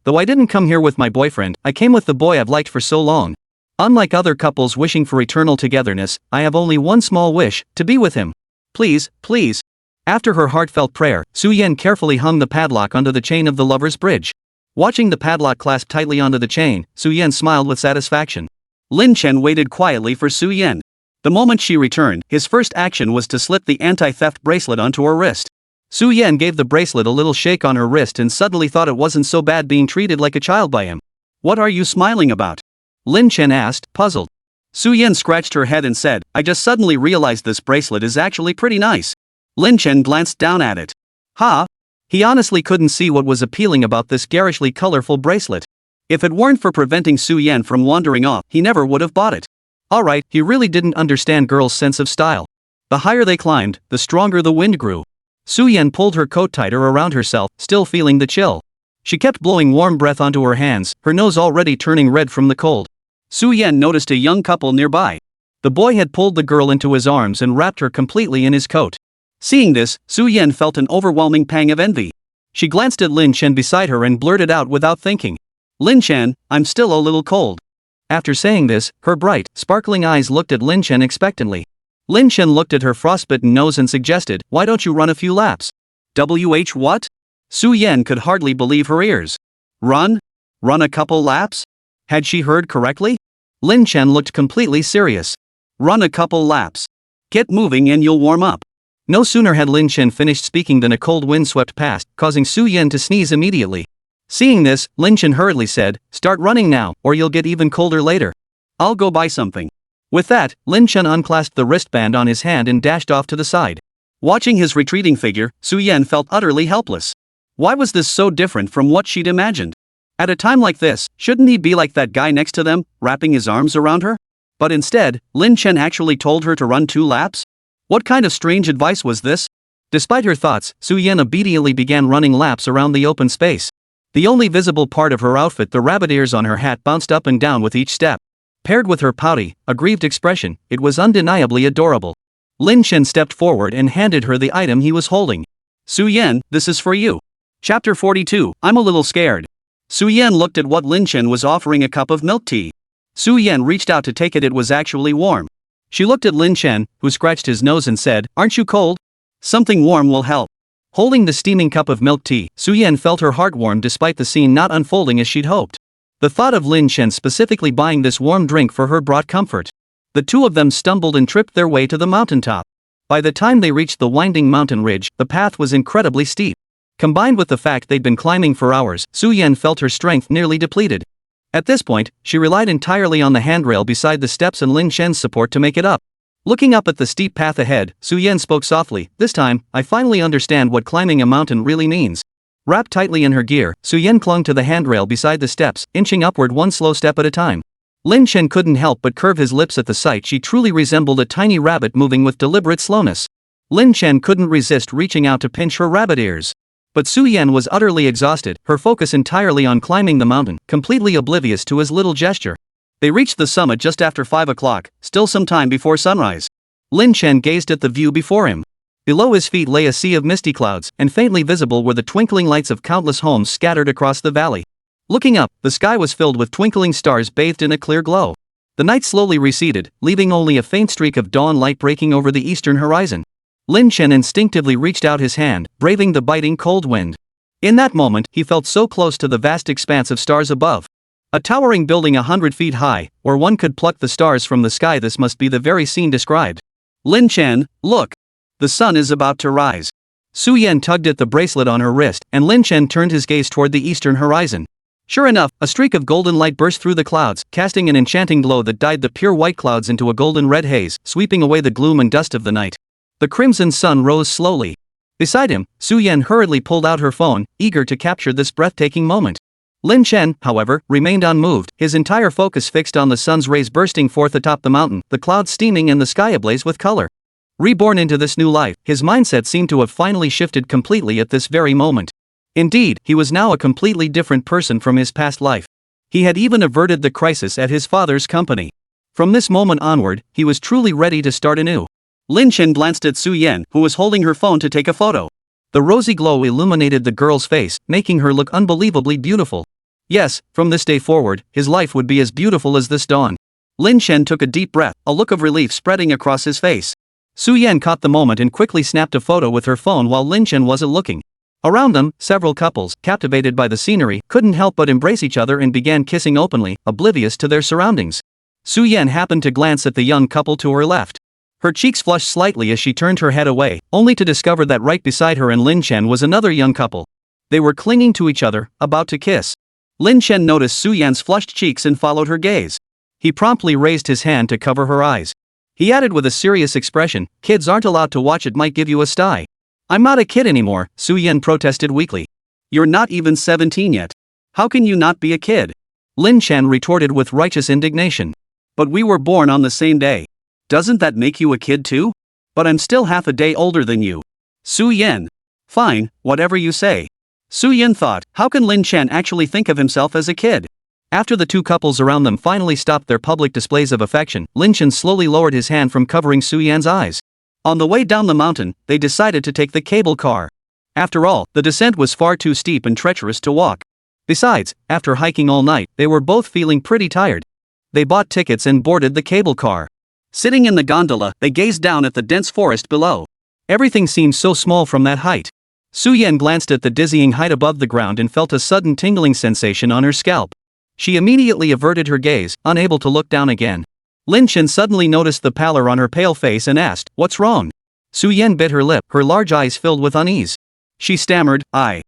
[SPEAKER 1] though I didn't come here with my boyfriend, I came with the boy I've liked for so long. Unlike other couples wishing for eternal togetherness, I have only one small wish, to be with him. Please, please. After her heartfelt prayer, Su-Yen carefully hung the padlock onto the chain of the Lover's Bridge. Watching the padlock clasp tightly onto the chain, Su-Yen smiled with satisfaction. Lin Chen waited quietly for Su-Yen. The moment she returned, his first action was to slip the anti-theft bracelet onto her wrist. Su-Yen gave the bracelet a little shake on her wrist and suddenly thought it wasn't so bad being treated like a child by him. What are you smiling about? Lin Chen asked, puzzled. Su-Yen scratched her head and said, I just suddenly realized this bracelet is actually pretty nice. Lin Chen glanced down at it. Ha! He honestly couldn't see what was appealing about this garishly colorful bracelet. If it weren't for preventing Su-Yen from wandering off, he never would have bought it. Alright, he really didn't understand girls' sense of style. The higher they climbed, the stronger the wind grew. Su-Yen pulled her coat tighter around herself, still feeling the chill. She kept blowing warm breath onto her hands, her nose already turning red from the cold. Su-Yen noticed a young couple nearby. The boy had pulled the girl into his arms and wrapped her completely in his coat. Seeing this, Su-Yen felt an overwhelming pang of envy. She glanced at Lin Chen beside her and blurted out without thinking. "Lin Chen, I'm still a little cold." After saying this, her bright, sparkling eyes looked at Lin Chen expectantly. Lin Chen looked at her frostbitten nose and suggested, "Why don't you run a few laps?" What? Su-Yen could hardly believe her ears. Run? Run a couple laps? Had she heard correctly? Lin Chen looked completely serious. Run a couple laps. Get moving and you'll warm up. No sooner had Lin Chen finished speaking than a cold wind swept past, causing Su-Yen to sneeze immediately. Seeing this, Lin Chen hurriedly said, "Start running now, or you'll get even colder later. I'll go buy something." With that, Lin Chen unclasped the wristband on his hand and dashed off to the side. Watching his retreating figure, Su-Yen felt utterly helpless. Why was this so different from what she'd imagined? At a time like this, shouldn't he be like that guy next to them, wrapping his arms around her? But instead, Lin Chen actually told her to run 2 laps? What kind of strange advice was this? Despite her thoughts, Su-Yen obediently began running laps around the open space. The only visible part of her outfit, the rabbit ears on her hat, bounced up and down with each step. Paired with her pouty, aggrieved expression, it was undeniably adorable. Lin Chen stepped forward and handed her the item he was holding. "Su-Yen, this is for you." Chapter 42, I'm a little scared. Su-Yen looked at what Lin Chen was offering, a cup of milk tea. Su-Yen reached out to take it was actually warm. She looked at Lin Chen, who scratched his nose and said, "Aren't you cold? Something warm will help." Holding the steaming cup of milk tea, Su-Yen felt her heart warm despite the scene not unfolding as she'd hoped. The thought of Lin Chen specifically buying this warm drink for her brought comfort. The two of them stumbled and tripped their way to the mountaintop. By the time they reached the winding mountain ridge, the path was incredibly steep. Combined with the fact they'd been climbing for hours, Su-Yen felt her strength nearly depleted. At this point, she relied entirely on the handrail beside the steps and Lin Chen's support to make it up. Looking up at the steep path ahead, Su-Yen spoke softly, "This time, I finally understand what climbing a mountain really means." Wrapped tightly in her gear, Su-Yen clung to the handrail beside the steps, inching upward one slow step at a time. Lin Chen couldn't help but curve his lips at the sight. She truly resembled a tiny rabbit moving with deliberate slowness. Lin Chen couldn't resist reaching out to pinch her rabbit ears. But Su-Yen was utterly exhausted, her focus entirely on climbing the mountain, completely oblivious to his little gesture. They reached the summit just after 5 o'clock, still some time before sunrise. Lin Chen gazed at the view before him. Below his feet lay a sea of misty clouds, and faintly visible were the twinkling lights of countless homes scattered across the valley. Looking up, the sky was filled with twinkling stars bathed in a clear glow. The night slowly receded, leaving only a faint streak of dawn light breaking over the eastern horizon. Lin Chen instinctively reached out his hand, braving the biting cold wind. In that moment, he felt so close to the vast expanse of stars above. A towering building 100 feet high, or one could pluck the stars from the sky. This must be the very scene described. "Lin Chen, look! The sun is about to rise." Su-Yen tugged at the bracelet on her wrist, and Lin Chen turned his gaze toward the eastern horizon. Sure enough, a streak of golden light burst through the clouds, casting an enchanting glow that dyed the pure white clouds into a golden-red haze, sweeping away the gloom and dust of the night. The crimson sun rose slowly. Beside him, Su-Yen hurriedly pulled out her phone, eager to capture this breathtaking moment. Lin Chen, however, remained unmoved, his entire focus fixed on the sun's rays bursting forth atop the mountain, the clouds steaming and the sky ablaze with color. Reborn into this new life, his mindset seemed to have finally shifted completely at this very moment. Indeed, he was now a completely different person from his past life. He had even averted the crisis at his father's company. From this moment onward, he was truly ready to start anew. Lin Chen glanced at Su-Yen, who was holding her phone to take a photo. The rosy glow illuminated the girl's face, making her look unbelievably beautiful. Yes, from this day forward, his life would be as beautiful as this dawn. Lin Chen took a deep breath, a look of relief spreading across his face. Su-Yen caught the moment and quickly snapped a photo with her phone while Lin Chen wasn't looking. Around them, several couples, captivated by the scenery, couldn't help but embrace each other and began kissing openly, oblivious to their surroundings. Su-Yen happened to glance at the young couple to her left. Her cheeks flushed slightly as she turned her head away, only to discover that right beside her and Lin Chen was another young couple. They were clinging to each other, about to kiss. Lin Chen noticed Su-Yen's flushed cheeks and followed her gaze. He promptly raised his hand to cover her eyes. He added with a serious expression, "Kids aren't allowed to watch, it might give you a sty." "I'm not a kid anymore," Su-Yen protested weakly. "You're not even 17 yet. How can you not be a kid?" Lin Chen retorted with righteous indignation. "But we were born on the same day. Doesn't that make you a kid too?" But I'm still half a day older than you. Su Yen. Fine, whatever you say. Su Yen thought, how can Lin Chen actually think of himself as a kid? After the two couples around them finally stopped their public displays of affection, Lin Chen slowly lowered his hand from covering Su Yan's eyes. On the way down the mountain, they decided to take the cable car. After all, the descent was far too steep and treacherous to walk. Besides, after hiking all night, they were both feeling pretty tired. They bought tickets and boarded the cable car. Sitting in the gondola, they gazed down at the dense forest below. Everything seemed so small from that height. Su Yan glanced at the dizzying height above the ground and felt a sudden tingling sensation on her scalp. She immediately averted her gaze, unable to look down again. Lin Chen suddenly noticed the pallor on her pale face and asked, "What's wrong?" Su Yan bit her lip, her large eyes filled with unease. She stammered, I'm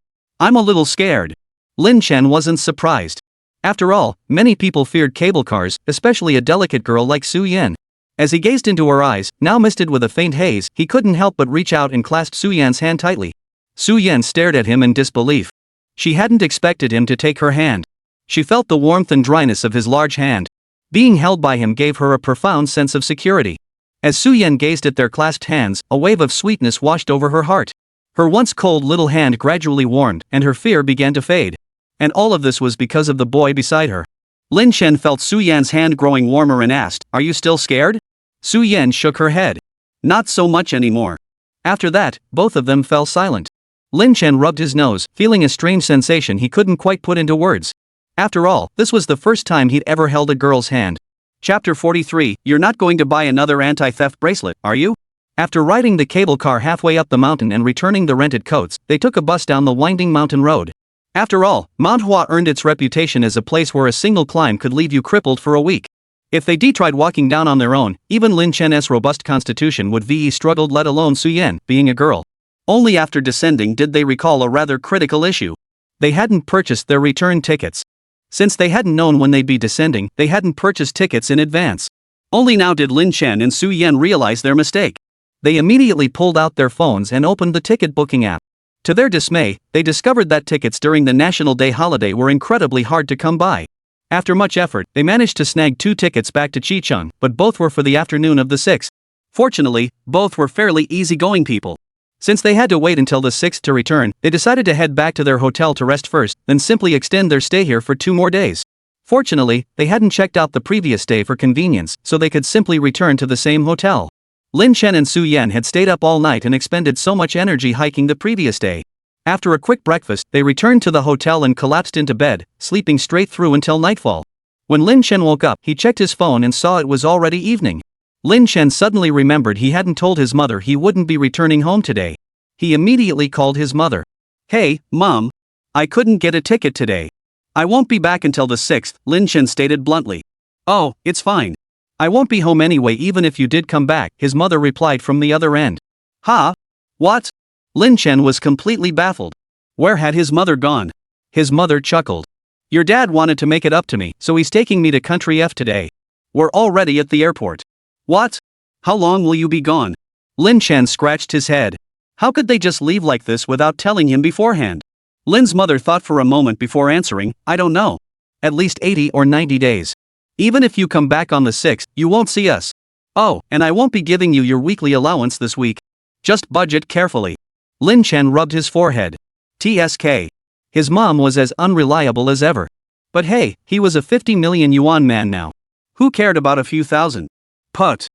[SPEAKER 1] a little scared." Lin Chen wasn't surprised. After all, many people feared cable cars, especially a delicate girl like Su Yan. As he gazed into her eyes, now misted with a faint haze, he couldn't help but reach out and clasp Su Yan's hand tightly. Su Yan stared at him in disbelief. She hadn't expected him to take her hand. She felt the warmth and dryness of his large hand. Being held by him gave her a profound sense of security. As Su Yan gazed at their clasped hands, a wave of sweetness washed over her heart. Her once cold little hand gradually warmed, and her fear began to fade. And all of this was because of the boy beside her. Lin Chen felt Su Yan's hand growing warmer and asked, "Are you still scared?" Su Yan shook her head. "Not so much anymore." After that, both of them fell silent. Lin Chen rubbed his nose, feeling a strange sensation he couldn't quite put into words. After all, this was the first time he'd ever held a girl's hand. Chapter 43, You're not going to buy another anti-theft bracelet, are you? After riding the cable car halfway up the mountain and returning the rented coats, they took a bus down the winding mountain road. After all, Manhwa earned its reputation as a place where a single climb could leave you crippled for a week. If they tried walking down on their own, even Lin Chen's robust constitution would ve struggled, let alone Su Yan, being a girl. Only after descending did they recall a rather critical issue. They hadn't purchased their return tickets. Since they hadn't known when they'd be descending, they hadn't purchased tickets in advance. Only now did Lin Chen and Su Yan realize their mistake. They immediately pulled out their phones and opened the ticket booking app. To their dismay, they discovered that tickets during the National Day holiday were incredibly hard to come by. After much effort, they managed to snag 2 tickets back to Chicheng, but both were for the afternoon of the 6th. Fortunately, both were fairly easygoing people. Since they had to wait until the 6th to return, they decided to head back to their hotel to rest first, then simply extend their stay here for 2 more days. Fortunately, they hadn't checked out the previous day for convenience, so they could simply return to the same hotel. Lin Chen and Su Yan had stayed up all night and expended so much energy hiking the previous day. After a quick breakfast, they returned to the hotel and collapsed into bed, sleeping straight through until nightfall. When Lin Chen woke up, he checked his phone and saw it was already evening. Lin Chen suddenly remembered he hadn't told his mother he wouldn't be returning home today. He immediately called his mother. "Hey, Mom. I couldn't get a ticket today. I won't be back until the 6th, Lin Chen stated bluntly. "Oh, it's fine. I won't be home anyway even if you did come back," his mother replied from the other end. "Huh? What?" Lin Chen was completely baffled. Where had his mother gone? His mother chuckled. "Your dad wanted to make it up to me, so he's taking me to Country F today. We're already at the airport." "What? How long will you be gone?" Lin Chen scratched his head. How could they just leave like this without telling him beforehand? Lin's mother thought for a moment before answering, "I don't know. At least 80 or 90 days. Even if you come back on the 6th, you won't see us. Oh, and I won't be giving you your weekly allowance this week. Just budget carefully." Lin Chen rubbed his forehead. TSK. His mom was as unreliable as ever. But hey, he was a 50 million yuan man now. Who cared about a few thousand? Put.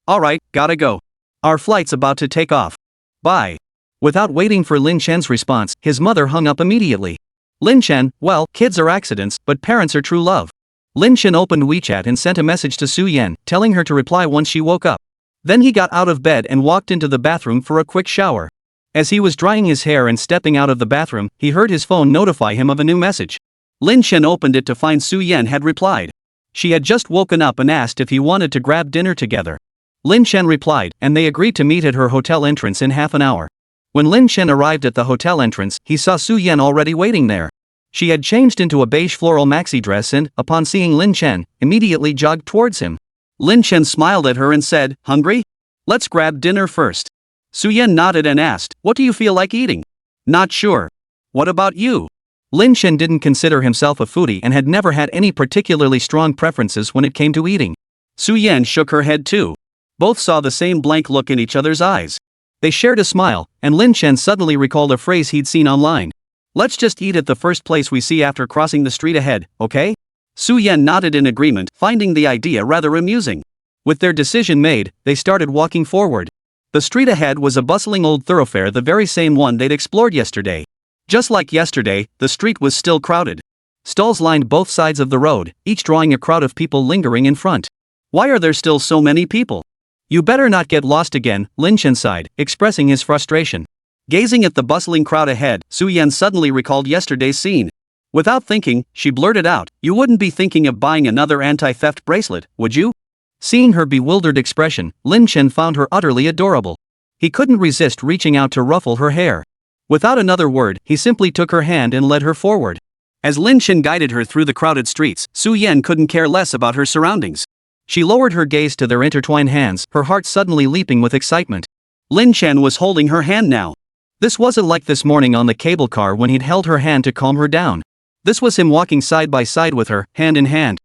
[SPEAKER 1] Alright, gotta go. Our flight's about to take off. Bye. Without waiting for Lin Chen's response, his mother hung up immediately. Lin Chen, well, kids are accidents, but parents are true love. Lin Chen opened WeChat and sent a message to Su Yan, telling her to reply once she woke up. Then he got out of bed and walked into the bathroom for a quick shower. As he was drying his hair and stepping out of the bathroom, he heard his phone notify him of a new message. Lin Chen opened it to find Su Yan had replied. She had just woken up and asked if he wanted to grab dinner together. Lin Chen replied, and they agreed to meet at her hotel entrance in half an hour. When Lin Chen arrived at the hotel entrance, he saw Su Yan already waiting there. She had changed into a beige floral maxi dress and, upon seeing Lin Chen, immediately jogged towards him. Lin Chen smiled at her and said, "Hungry? Let's grab dinner first." Su Yan nodded and asked, "What do you feel like eating?" "Not sure. What about you?" Lin Chen didn't consider himself a foodie and had never had any particularly strong preferences when it came to eating. Su Yan shook her head too. Both saw the same blank look in each other's eyes. They shared a smile, and Lin Chen suddenly recalled a phrase he'd seen online. "Let's just eat at the first place we see after crossing the street ahead, okay?" Su Yan nodded in agreement, finding the idea rather amusing. With their decision made, they started walking forward. The street ahead was a bustling old thoroughfare, the very same one they'd explored yesterday. Just like yesterday, the street was still crowded. Stalls lined both sides of the road, each drawing a crowd of people lingering in front. Why are there still so many people? You better not get lost again, Lin Chen sighed, expressing his frustration. Gazing at the bustling crowd ahead, Su Yan suddenly recalled yesterday's scene. Without thinking, she blurted out, "You wouldn't be thinking of buying another anti-theft bracelet, would you?" Seeing her bewildered expression, Lin Chen found her utterly adorable. He couldn't resist reaching out to ruffle her hair. Without another word, he simply took her hand and led her forward. As Lin Chen guided her through the crowded streets, Su Yan couldn't care less about her surroundings. She lowered her gaze to their intertwined hands, her heart suddenly leaping with excitement. Lin Chen was holding her hand now. This wasn't like this morning on the cable car when he'd held her hand to calm her down. This was him walking side by side with her, hand in hand.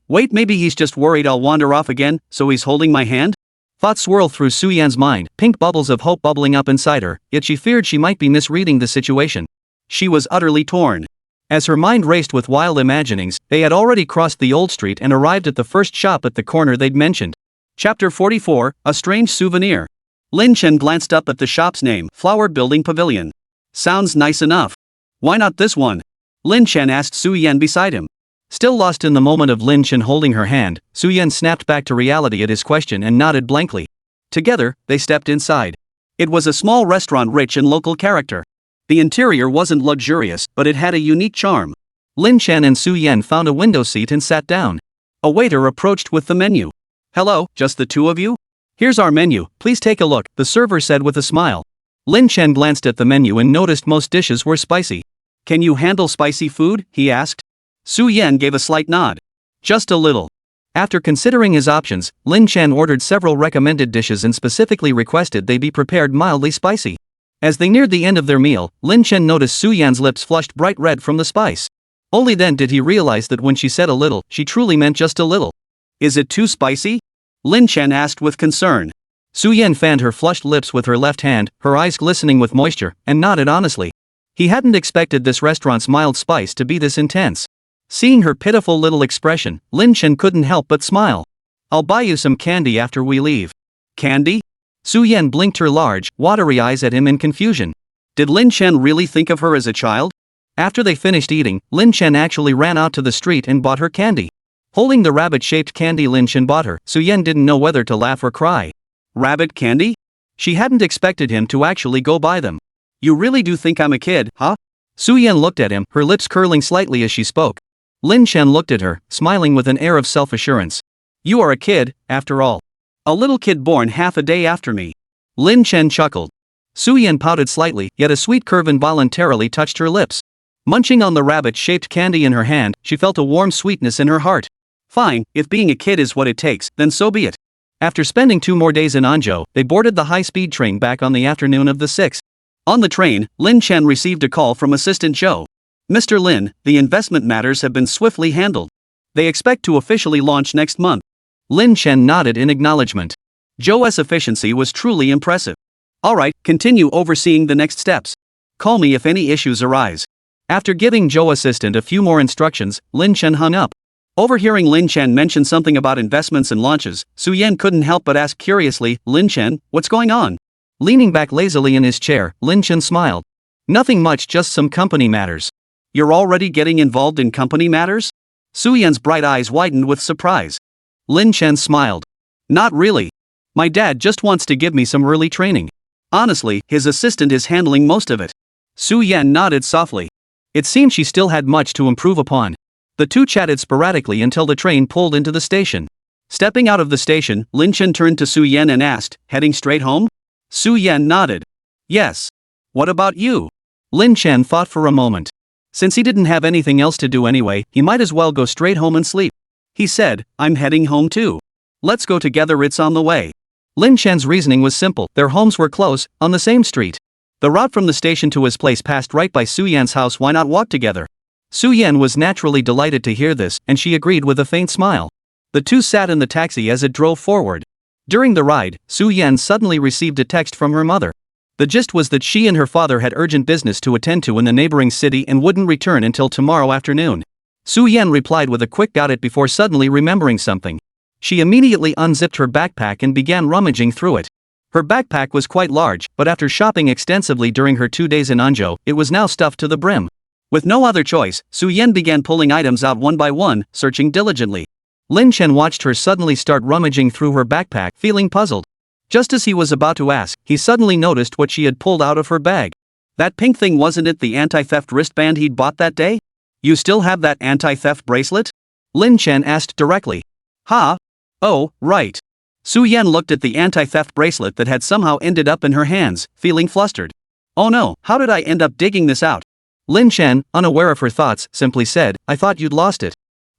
[SPEAKER 1] Wait, maybe he's just worried I'll wander off again, so he's holding my hand? Thoughts swirled through Su Yan's mind, pink bubbles of hope bubbling up inside her, yet she feared she might be misreading the situation. She was utterly torn. As her mind raced with wild imaginings, they had already crossed the old street and arrived at the first shop at the corner they'd mentioned. Chapter 44, A Strange Souvenir. Lin Chen glanced up at the shop's name, Flower Building Pavilion. Sounds nice enough. Why not this one? Lin Chen asked Su Yan beside him. Still lost in the moment of Lin Chen holding her hand, Su Yan snapped back to reality at his question and nodded blankly. Together, they stepped inside. It was a small restaurant rich in local character. The interior wasn't luxurious, but it had a unique charm. Lin Chen and Su Yan found a window seat and sat down. A waiter approached with the menu. "Hello, just the two of you? Here's our menu, please take a look," the server said with a smile. Lin Chen glanced at the menu and noticed most dishes were spicy. "Can you handle spicy food?" he asked. Su Yan gave a slight nod. "Just a little." After considering his options, Lin Chen ordered several recommended dishes and specifically requested they be prepared mildly spicy. As they neared the end of their meal, Lin Chen noticed Su Yan's lips flushed bright red from the spice. Only then did he realize that when she said a little, she truly meant just a little. "Is it too spicy?" Lin Chen asked with concern. Su Yan fanned her flushed lips with her left hand, her eyes glistening with moisture, and nodded honestly. He hadn't expected this restaurant's mild spice to be this intense. Seeing her pitiful little expression, Lin Chen couldn't help but smile. "I'll buy you some candy after we leave." "Candy?" Su Yan blinked her large, watery eyes at him in confusion. Did Lin Chen really think of her as a child? After they finished eating, Lin Chen actually ran out to the street and bought her candy. Holding the rabbit-shaped candy Lin Chen bought her, Su Yan didn't know whether to laugh or cry. Rabbit candy? She hadn't expected him to actually go buy them. "You really do think I'm a kid, huh?" Su Yan looked at him, her lips curling slightly as she spoke. Lin Chen looked at her, smiling with an air of self-assurance. "You are a kid, after all. A little kid born half a day after me." Lin Chen chuckled. Su Yan pouted slightly, yet a sweet curve involuntarily touched her lips. Munching on the rabbit-shaped candy in her hand, she felt a warm sweetness in her heart. Fine, if being a kid is what it takes, then so be it. After spending 2 more days in Anzhou, they boarded the high-speed train back on the afternoon of the 6th. On the train, Lin Chen received a call from Assistant Zhou. "Mr. Lin, the investment matters have been swiftly handled. They expect to officially launch next month." Lin Chen nodded in acknowledgement. Zhou's efficiency was truly impressive. "Alright, continue overseeing the next steps. Call me if any issues arise." After giving Zhou assistant a few more instructions, Lin Chen hung up. Overhearing Lin Chen mention something about investments and launches, Su Yan couldn't help but ask curiously, "Lin Chen, what's going on?" Leaning back lazily in his chair, Lin Chen smiled. "Nothing much, just some company matters." "You're already getting involved in company matters?" Su Yan's bright eyes widened with surprise. Lin Chen smiled. "Not really. My dad just wants to give me some early training. Honestly, his assistant is handling most of it." Su Yan nodded softly. It seemed she still had much to improve upon. The two chatted sporadically until the train pulled into the station. Stepping out of the station, Lin Chen turned to Su Yan and asked, "Heading straight home?" Su Yan nodded. "Yes. What about you?" Lin Chen thought for a moment. Since he didn't have anything else to do anyway, he might as well go straight home and sleep. He said, "I'm heading home too. Let's go together, it's on the way." Lin Chen's reasoning was simple, their homes were close, on the same street. The route from the station to his place passed right by Su Yan's house, why not walk together? Su Yan was naturally delighted to hear this, and she agreed with a faint smile. The two sat in the taxi as it drove forward. During the ride, Su Yan suddenly received a text from her mother. The gist was that she and her father had urgent business to attend to in the neighboring city and wouldn't return until tomorrow afternoon. Su Yan replied with a quick got it before suddenly remembering something. She immediately unzipped her backpack and began rummaging through it. Her backpack was quite large, but after shopping extensively during her 2 days in Anzhou, it was now stuffed to the brim. With no other choice, Su Yan began pulling items out one by one, searching diligently. Lin Chen watched her suddenly start rummaging through her backpack, feeling puzzled. Just as he was about to ask, he suddenly noticed what she had pulled out of her bag. That pink thing, wasn't it the anti-theft wristband he'd bought that day? You still have that anti-theft bracelet? Lin Chen asked directly. Huh? Oh, right. Su Yan looked at the anti-theft bracelet that had somehow ended up in her hands, feeling flustered. Oh no, how did I end up digging this out? Lin Chen, unaware of her thoughts, simply said, I thought you'd lost it.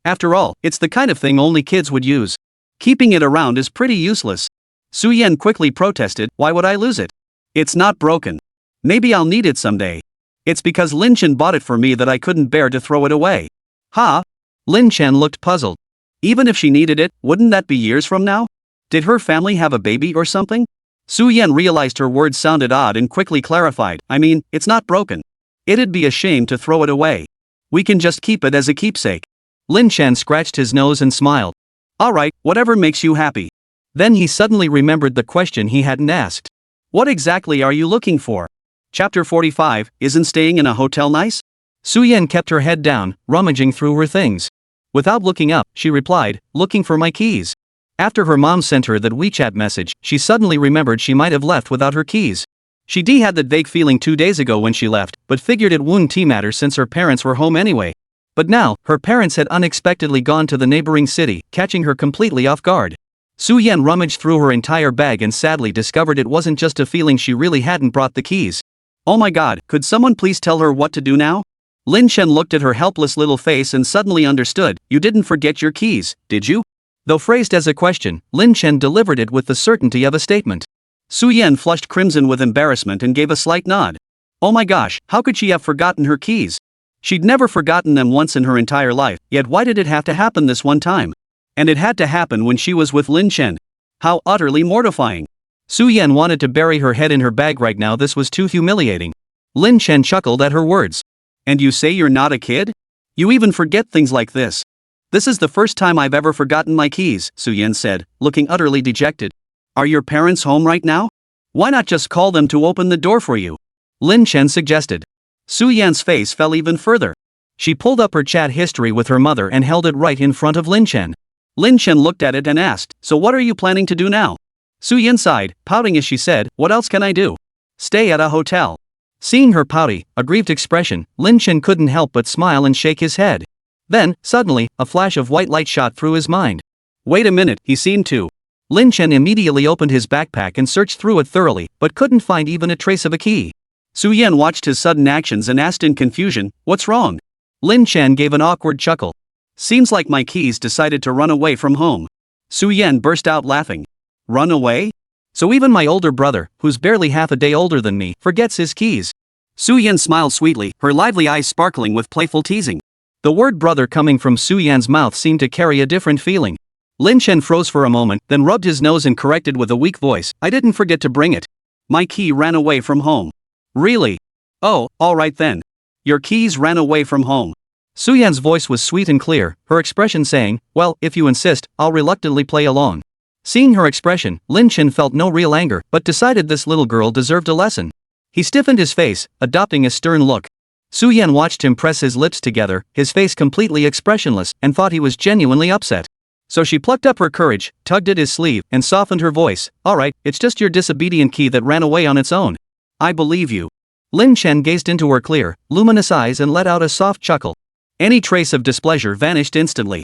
[SPEAKER 1] After all, it's the kind of thing only kids would use. Keeping it around is pretty useless. Su Yan quickly protested, why would I lose it? It's not broken. Maybe I'll need it someday. It's because Lin Chen bought it for me that I couldn't bear to throw it away. Huh? Lin Chen looked puzzled. Even if she needed it, wouldn't that be years from now? Did her family have a baby or something? Su Yan realized her words sounded odd and quickly clarified, I mean, it's not broken. It'd be a shame to throw it away. We can just keep it as a keepsake. Lin Chen scratched his nose and smiled. Alright, whatever makes you happy. Then he suddenly remembered the question he hadn't asked. What exactly are you looking for? Chapter 45, Isn't staying in a hotel nice? Su Yan kept her head down, rummaging through her things. Without looking up, she replied, looking for my keys. After her mom sent her that WeChat message, she suddenly remembered she might have left without her keys. She had that vague feeling 2 days ago when she left, but figured it wouldn't matter since her parents were home anyway. But now, her parents had unexpectedly gone to the neighboring city, catching her completely off guard. Su Yan rummaged through her entire bag and sadly discovered it wasn't just a feeling, she really hadn't brought the keys. Oh my god, could someone please tell her what to do now? Lin Chen looked at her helpless little face and suddenly understood, you didn't forget your keys, did you? Though phrased as a question, Lin Chen delivered it with the certainty of a statement. Su Yan flushed crimson with embarrassment and gave a slight nod. Oh my gosh, how could she have forgotten her keys? She'd never forgotten them once in her entire life, yet why did it have to happen this one time? And it had to happen when she was with Lin Chen. How utterly mortifying. Su Yan wanted to bury her head in her bag right now, this was too humiliating. Lin Chen chuckled at her words. And you say you're not a kid? You even forget things like this. This is the first time I've ever forgotten my keys, Su Yan said, looking utterly dejected. Are your parents home right now? Why not just call them to open the door for you? Lin Chen suggested. Su Yan's face fell even further. She pulled up her chat history with her mother and held it right in front of Lin Chen. Lin Chen looked at it and asked, so what are you planning to do now? Su Yan sighed, pouting as she said, what else can I do? Stay at a hotel. Seeing her pouty, aggrieved expression, Lin Chen couldn't help but smile and shake his head. Then, suddenly, a flash of white light shot through his mind. Wait a minute, he seemed to. Lin Chen immediately opened his backpack and searched through it thoroughly, but couldn't find even a trace of a key. Su Yan watched his sudden actions and asked in confusion, what's wrong? Lin Chen gave an awkward chuckle. Seems like my keys decided to run away from home. Su Yan burst out laughing. Run away? So even my older brother, who's barely half a day older than me, forgets his keys. Su Yan smiled sweetly, her lively eyes sparkling with playful teasing. The word brother coming from Su Yan's mouth seemed to carry a different feeling. Lin Chen froze for a moment, then rubbed his nose and corrected with a weak voice, I didn't forget to bring it. My key ran away from home. Really? Oh, alright then. Your keys ran away from home. Su Yan's voice was sweet and clear, her expression saying, well, if you insist, I'll reluctantly play along. Seeing her expression, Lin Chen felt no real anger, but decided this little girl deserved a lesson. He stiffened his face, adopting a stern look. Su Yan watched him press his lips together, his face completely expressionless, and thought he was genuinely upset. So she plucked up her courage, tugged at his sleeve, and softened her voice, alright, it's just your disobedient key that ran away on its own. I believe you. Lin Chen gazed into her clear, luminous eyes and let out a soft chuckle. Any trace of displeasure vanished instantly.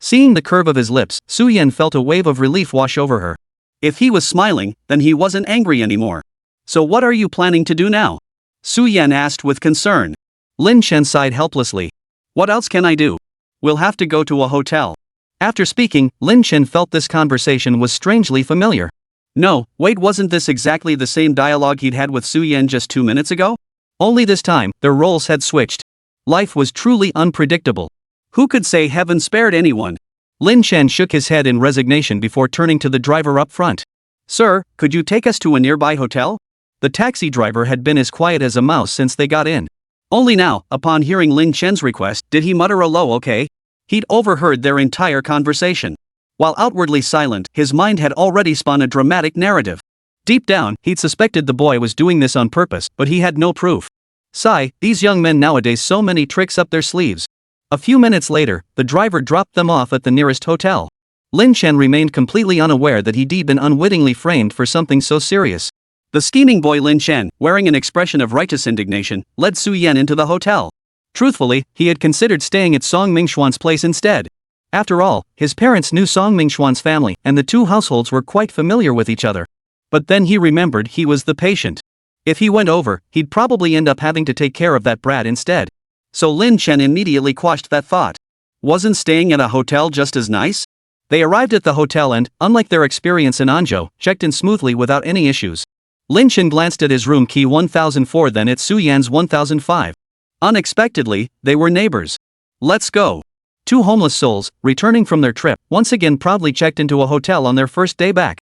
[SPEAKER 1] Seeing the curve of his lips, Su Yan felt a wave of relief wash over her. If he was smiling, then he wasn't angry anymore. So what are you planning to do now? Su Yan asked with concern. Lin Chen sighed helplessly. What else can I do? We'll have to go to a hotel. After speaking, Lin Chen felt this conversation was strangely familiar. No, wait, wasn't this exactly the same dialogue he'd had with Su Yan just 2 minutes ago? Only this time, their roles had switched. Life was truly unpredictable. Who could say heaven spared anyone? Lin Chen shook his head in resignation before turning to the driver up front. Sir, could you take us to a nearby hotel? The taxi driver had been as quiet as a mouse since they got in. Only now, upon hearing Lin Chen's request, did he mutter a low okay. He'd overheard their entire conversation. While outwardly silent, his mind had already spun a dramatic narrative. Deep down, he'd suspected the boy was doing this on purpose, but he had no proof. Sigh, these young men nowadays so many tricks up their sleeves. A few minutes later, the driver dropped them off at the nearest hotel. Lin Chen remained completely unaware that he'd been unwittingly framed for something so serious. The scheming boy Lin Chen, wearing an expression of righteous indignation, led Su Yan into the hotel. Truthfully, he had considered staying at Song Mingxuan's place instead. After all, his parents knew Song Mingxuan's family, and the two households were quite familiar with each other. But then he remembered he was the patient. If he went over, he'd probably end up having to take care of that brat instead. So Lin Chen immediately quashed that thought. Wasn't staying at a hotel just as nice? They arrived at the hotel and, unlike their experience in Anzhou, checked in smoothly without any issues. Lin Chen glanced at his room key 1004, then at Su Yan's 1005. Unexpectedly, they were neighbors. Let's go. Two homeless souls, returning from their trip, once again proudly checked into a hotel on their first day back.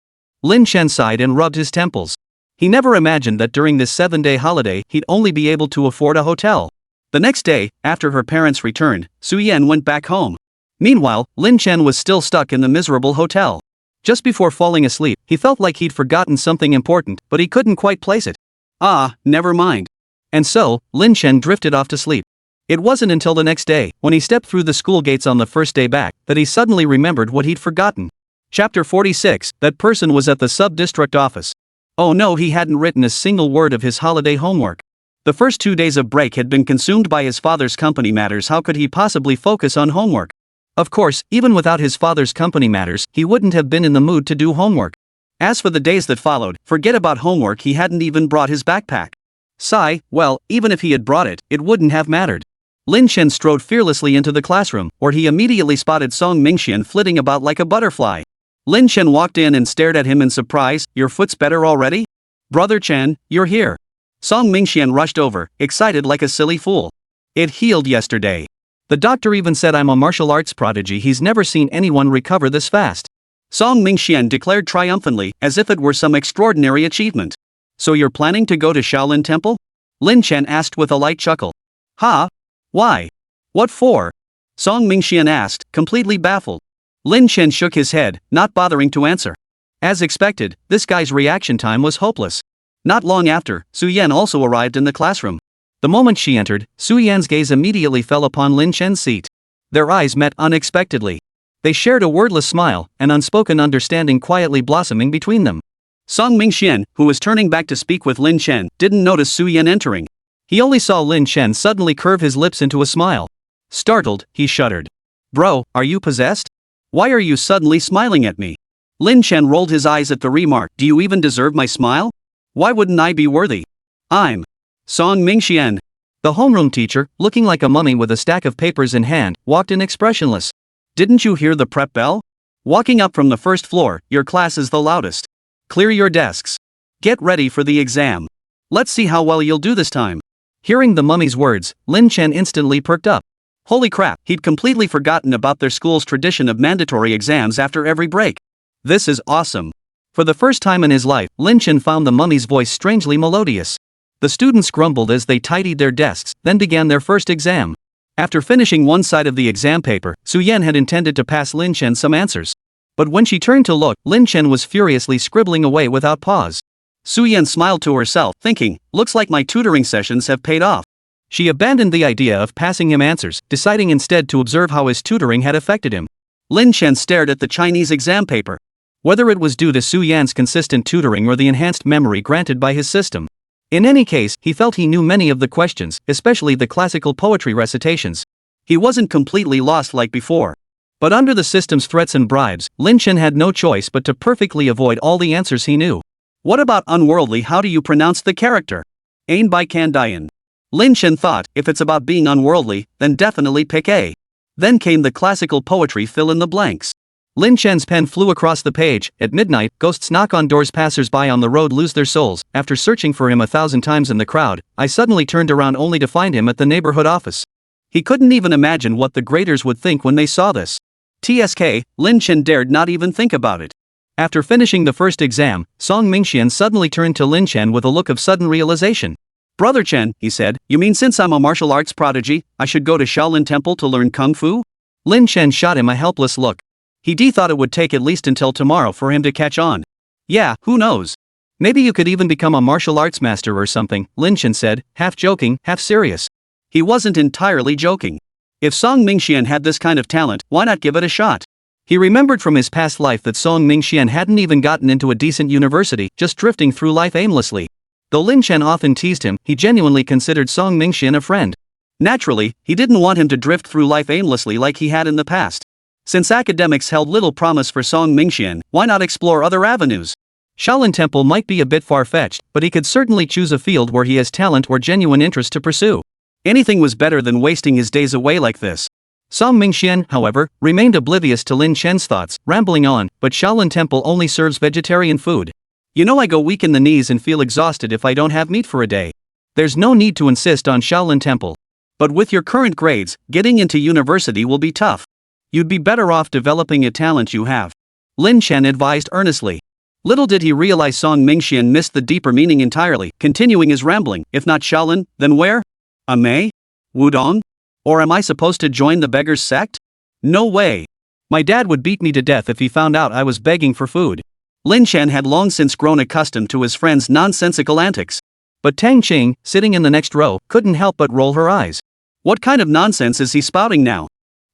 [SPEAKER 1] Lin Chen sighed and rubbed his temples. He never imagined that during this 7-day holiday he'd only be able to afford a hotel. The next day, after her parents returned, Su Yan went back home. Meanwhile, Lin Chen was still stuck in the miserable hotel. Just before falling asleep, he felt like he'd forgotten something important, but he couldn't quite place it. Ah, never mind. And so, Lin Chen drifted off to sleep. It wasn't until the next day, when he stepped through the school gates on the first day back, that he suddenly remembered what he'd forgotten. Chapter 46, that person was at the sub-district office. Oh no, he hadn't written a single word of his holiday homework. The first 2 days of break had been consumed by his father's company matters. How could he possibly focus on homework? Of course, even without his father's company matters, he wouldn't have been in the mood to do homework. As for the days that followed, forget about homework, he hadn't even brought his backpack. Sigh, well, even if he had brought it, it wouldn't have mattered. Lin Chen strode fearlessly into the classroom, where he immediately spotted Song Mingxian flitting about like a butterfly. Lin Chen walked in and stared at him in surprise. Your foot's better already? Brother Chen, you're here. Song Mingxian rushed over, excited like a silly fool. It healed yesterday. The doctor even said I'm a martial arts prodigy. He's never seen anyone recover this fast. Song Mingxian declared triumphantly, as if it were some extraordinary achievement. So you're planning to go to Shaolin Temple? Lin Chen asked with a light chuckle. Ha? Why? What for? Song Mingxian asked, completely baffled. Lin Chen shook his head, not bothering to answer. As expected, this guy's reaction time was hopeless. Not long after, Su Yan also arrived in the classroom. The moment she entered, Su Yan's gaze immediately fell upon Lin Chen's seat. Their eyes met unexpectedly. They shared a wordless smile, an unspoken understanding quietly blossoming between them. Song Mingxian, who was turning back to speak with Lin Chen, didn't notice Su Yan entering. He only saw Lin Chen suddenly curve his lips into a smile. Startled, he shuddered. Bro, are you possessed? Why are you suddenly smiling at me? Lin Chen rolled his eyes at the remark. Do you even deserve my smile? Why wouldn't I be worthy? I'm Song Mingxian. The homeroom teacher, looking like a mummy with a stack of papers in hand, walked in expressionless. Didn't you hear the prep bell? Walking up from the first floor, your class is the loudest. Clear your desks. Get ready for the exam. Let's see how well you'll do this time. Hearing the mummy's words, Lin Chen instantly perked up. Holy crap, he'd completely forgotten about their school's tradition of mandatory exams after every break. This is awesome. For the first time in his life, Lin Chen found the mummy's voice strangely melodious. The students grumbled as they tidied their desks, then began their first exam. After finishing one side of the exam paper, Su Yan had intended to pass Lin Chen some answers. But when she turned to look, Lin Chen was furiously scribbling away without pause. Su Yan smiled to herself, thinking, looks like my tutoring sessions have paid off. She abandoned the idea of passing him answers, deciding instead to observe how his tutoring had affected him. Lin Chen stared at the Chinese exam paper. Whether it was due to Su Yan's consistent tutoring or the enhanced memory granted by his system. In any case, he felt he knew many of the questions, especially the classical poetry recitations. He wasn't completely lost like before. But under the system's threats and bribes, Lin Chen had no choice but to perfectly avoid all the answers he knew. What about unworldly? How do you pronounce the character? Ain by Kandayan. Lin Chen thought, if it's about being unworldly, then definitely pick A. Then came the classical poetry fill in the blanks. Lin Chen's pen flew across the page. At midnight, ghosts knock on doors, passers-by on the road lose their souls. After searching for him 1,000 times in the crowd, I suddenly turned around only to find him at the neighborhood office. He couldn't even imagine what the graders would think when they saw this. TSK, Lin Chen dared not even think about it. After finishing the first exam, Song Mingxian suddenly turned to Lin Chen with a look of sudden realization. Brother Chen, he said, you mean since I'm a martial arts prodigy, I should go to Shaolin Temple to learn Kung Fu? Lin Chen shot him a helpless look. He thought it would take at least until tomorrow for him to catch on. Yeah, who knows? Maybe you could even become a martial arts master or something, Lin Chen said, half joking, half serious. He wasn't entirely joking. If Song Mingxian had this kind of talent, why not give it a shot? He remembered from his past life that Song Mingxian hadn't even gotten into a decent university, just drifting through life aimlessly. Though Lin Chen often teased him, he genuinely considered Song Mingxian a friend. Naturally, he didn't want him to drift through life aimlessly like he had in the past. Since academics held little promise for Song Mingxian, why not explore other avenues? Shaolin Temple might be a bit far-fetched, but he could certainly choose a field where he has talent or genuine interest to pursue. Anything was better than wasting his days away like this. Song Mingxian, however, remained oblivious to Lin Chen's thoughts, rambling on, but Shaolin Temple only serves vegetarian food. You know I go weak in the knees and feel exhausted if I don't have meat for a day. There's no need to insist on Shaolin Temple. But with your current grades, getting into university will be tough. You'd be better off developing a talent you have. Lin Chen advised earnestly. Little did he realize Song Mingxian missed the deeper meaning entirely, continuing his rambling. If not Shaolin, then where? A Mei? Wudong? Or am I supposed to join the beggars' sect? No way. My dad would beat me to death if he found out I was begging for food. Lin Chen had long since grown accustomed to his friend's nonsensical antics. But Tang Qing, sitting in the next row, couldn't help but roll her eyes. What kind of nonsense is he spouting now?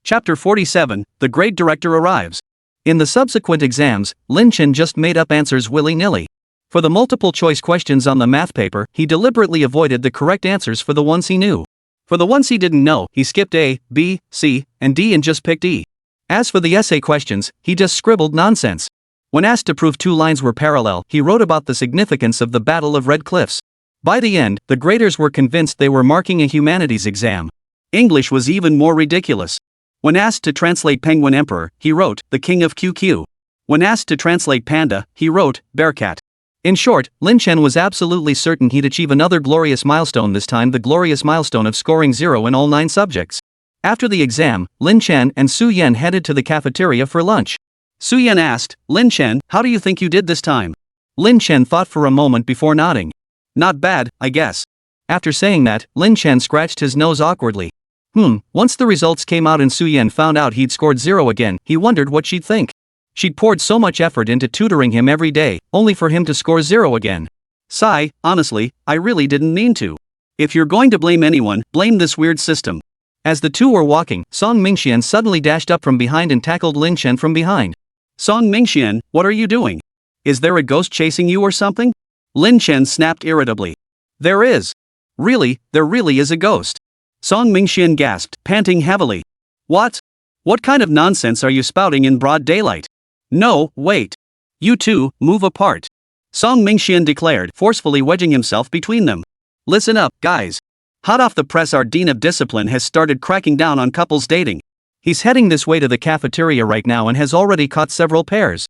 [SPEAKER 1] Chapter 47, The Grade Director Arrives. In the subsequent exams, Lin Chen just made up answers willy-nilly. For the multiple-choice questions on the math paper, he deliberately avoided the correct answers for the ones he knew. For the ones he didn't know, he skipped A, B, C, and D and just picked E. As for the essay questions, he just scribbled nonsense. When asked to prove two lines were parallel, he wrote about the significance of the Battle of Red Cliffs. By the end, the graders were convinced they were marking a humanities exam. English was even more ridiculous. When asked to translate Penguin Emperor, he wrote, the King of QQ. When asked to translate Panda, he wrote, Bearcat. In short, Lin Chen was absolutely certain he'd achieve another glorious milestone, this time the glorious milestone of scoring 0 in all 9 subjects. After the exam, Lin Chen and Su Yan headed to the cafeteria for lunch. Su Yan asked, Lin Chen, how do you think you did this time? Lin Chen thought for a moment before nodding. Not bad, I guess. After saying that, Lin Chen scratched his nose awkwardly. Once the results came out and Su Yan found out he'd scored 0 again, he wondered what she'd think. She'd poured so much effort into tutoring him every day, only for him to score 0 again. Sigh, honestly, I really didn't mean to. If you're going to blame anyone, blame this weird system. As the two were walking, Song Mingxian suddenly dashed up from behind and tackled Lin Chen from behind. Song Mingxian, what are you doing? Is there a ghost chasing you or something? Lin Chen snapped irritably. There is. Really, there really is a ghost. Song Mingxian gasped, panting heavily. What? What kind of nonsense are you spouting in broad daylight? No, wait. You two, move apart. Song Mingxian declared, forcefully wedging himself between them. Listen up, guys. Hot off the press, our Dean of Discipline has started cracking down on couples dating. He's heading this way to the cafeteria right now and has already caught several pairs.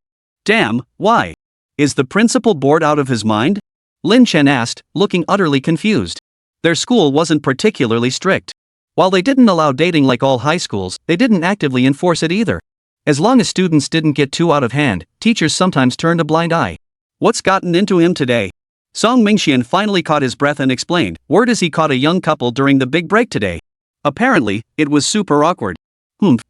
[SPEAKER 1] Damn, why? Is the principal bored out of his mind? Lin Chen asked, looking utterly confused. Their school wasn't particularly strict. While they didn't allow dating like all high schools, they didn't actively enforce it either. As long as students didn't get too out of hand, teachers sometimes turned a blind eye. What's gotten into him today? Song Mingxian finally caught his breath and explained, word is he caught a young couple during the big break today. Apparently, it was super awkward.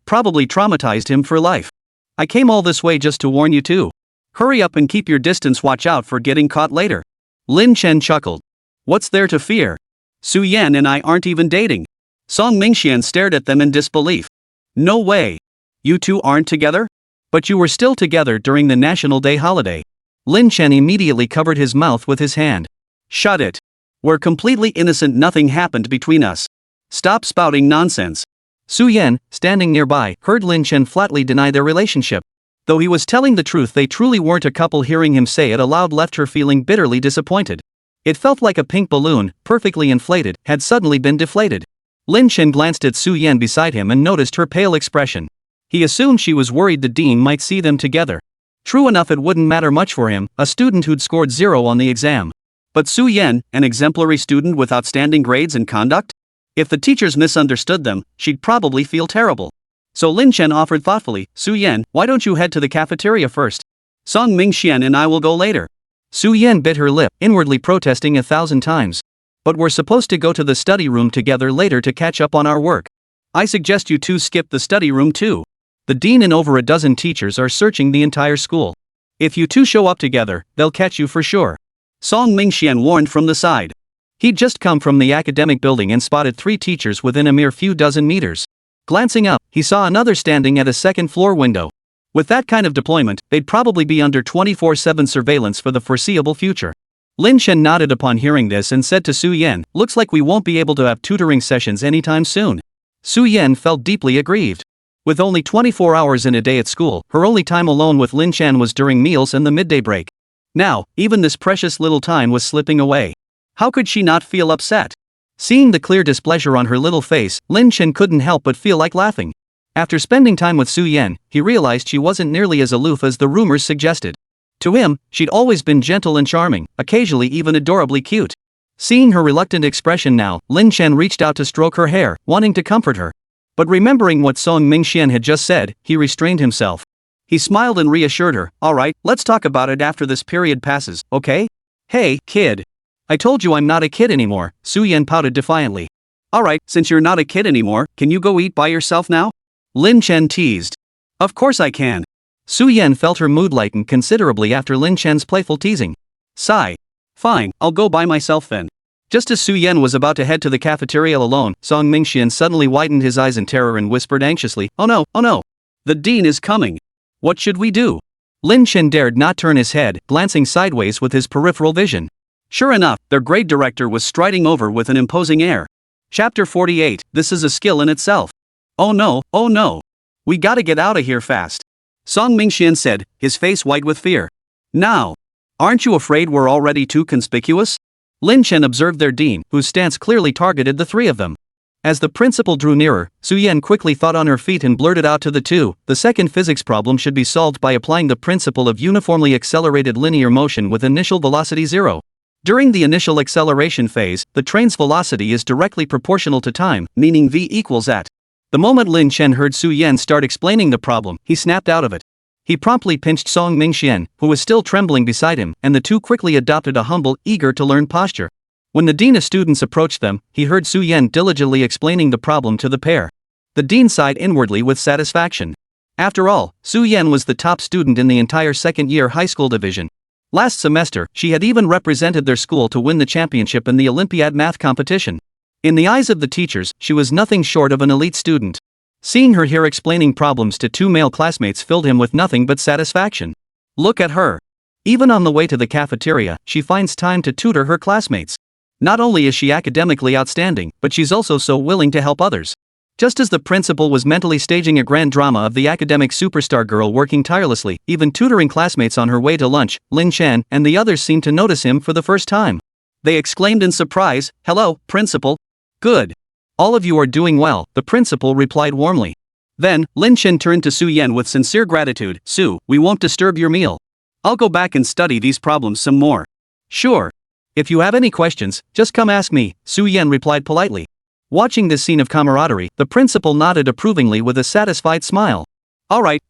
[SPEAKER 1] Probably traumatized him for life. I came all this way just to warn you too. Hurry up and keep your distance, watch out for getting caught later. Lin Chen chuckled. What's there to fear? Su Yan and I aren't even dating. Song Mingxian stared at them in disbelief. No way. You two aren't together? But you were still together during the National Day holiday. Lin Chen immediately covered his mouth with his hand. Shut it. We're completely innocent, nothing happened between us. Stop spouting nonsense. Su Yan, standing nearby, heard Lin Chen flatly deny their relationship. Though he was telling the truth, they truly weren't a couple. Hearing him say it aloud left her feeling bitterly disappointed. It felt like a pink balloon, perfectly inflated, had suddenly been deflated. Lin Chen glanced at Su Yan beside him and noticed her pale expression. He assumed she was worried the dean might see them together. True enough, it wouldn't matter much for him, a student who'd scored 0 on the exam. But Su Yan, an exemplary student with outstanding grades and conduct? If the teachers misunderstood them, she'd probably feel terrible. So Lin Chen offered thoughtfully, Su Yan, why don't you head to the cafeteria first? Song Mingxian and I will go later. Su Yan bit her lip, inwardly protesting 1,000 times. But we're supposed to go to the study room together later to catch up on our work. I suggest you two skip the study room too. The dean and over a dozen teachers are searching the entire school. If you two show up together, they'll catch you for sure. Song Mingxian warned from the side. He'd just come from the academic building and spotted 3 teachers within a mere few dozen meters. Glancing up, he saw another standing at a second-floor window. With that kind of deployment, they'd probably be under 24/7 surveillance for the foreseeable future. Lin Chen nodded upon hearing this and said to Su Yan, looks like we won't be able to have tutoring sessions anytime soon. Su Yan felt deeply aggrieved. With only 24 hours in a day at school, her only time alone with Lin Chen was during meals and the midday break. Now, even this precious little time was slipping away. How could she not feel upset? Seeing the clear displeasure on her little face, Lin Chen couldn't help but feel like laughing. After spending time with Su Yan, he realized she wasn't nearly as aloof as the rumors suggested. To him, she'd always been gentle and charming, occasionally even adorably cute. Seeing her reluctant expression now, Lin Chen reached out to stroke her hair, wanting to comfort her. But remembering what Song Mingxian had just said, he restrained himself. He smiled and reassured her, alright, let's talk about it after this period passes, okay? Hey, kid. I told you I'm not a kid anymore, Su Yan pouted defiantly. Alright, since you're not a kid anymore, can you go eat by yourself now? Lin Chen teased. Of course I can. Su Yan felt her mood lighten considerably after Lin Chen's playful teasing. Sigh. Fine, I'll go by myself then. Just as Su Yan was about to head to the cafeteria alone, Song Mingxian suddenly widened his eyes in terror and whispered anxiously, oh no, oh no. The dean is coming. What should we do? Lin Chen dared not turn his head, glancing sideways with his peripheral vision. Sure enough, their grade director was striding over with an imposing air. Chapter 48, this is a skill in itself. Oh no, oh no. We gotta get out of here fast. Song Mingxian said, his face white with fear. Now. Aren't you afraid we're already too conspicuous? Lin Chen observed their dean, whose stance clearly targeted the 3 of them. As the principal drew nearer, Su Yan quickly thought on her feet and blurted out to the 2, the second physics problem should be solved by applying the principle of uniformly accelerated linear motion with initial velocity 0. During the initial acceleration phase, the train's velocity is directly proportional to time, meaning v equals at. The moment Lin Chen heard Su Yan start explaining the problem, he snapped out of it. He promptly pinched Song Mingxian, who was still trembling beside him, and the 2 quickly adopted a humble, eager-to-learn posture. When the dean of students approached them, he heard Su Yan diligently explaining the problem to the pair. The dean sighed inwardly with satisfaction. After all, Su Yan was the top student in the entire second-year high school division. Last semester, she had even represented their school to win the championship in the Olympiad math competition. In the eyes of the teachers, she was nothing short of an elite student. Seeing her here explaining problems to 2 male classmates filled him with nothing but satisfaction. Look at her. Even on the way to the cafeteria, she finds time to tutor her classmates. Not only is she academically outstanding, but she's also so willing to help others. Just as the principal was mentally staging a grand drama of the academic superstar girl working tirelessly, even tutoring classmates on her way to lunch, Lin Chen and the others seemed to notice him for the first time. They exclaimed in surprise, "Hello, principal." "Good. All of you are doing well," the principal replied warmly. Then, Lin Chen turned to Su Yan with sincere gratitude. "Su, we won't disturb your meal. I'll go back and study these problems some more." "Sure. If you have any questions, just come ask me," Su Yan replied politely. Watching this scene of camaraderie, the principal nodded approvingly with a satisfied smile. Alright,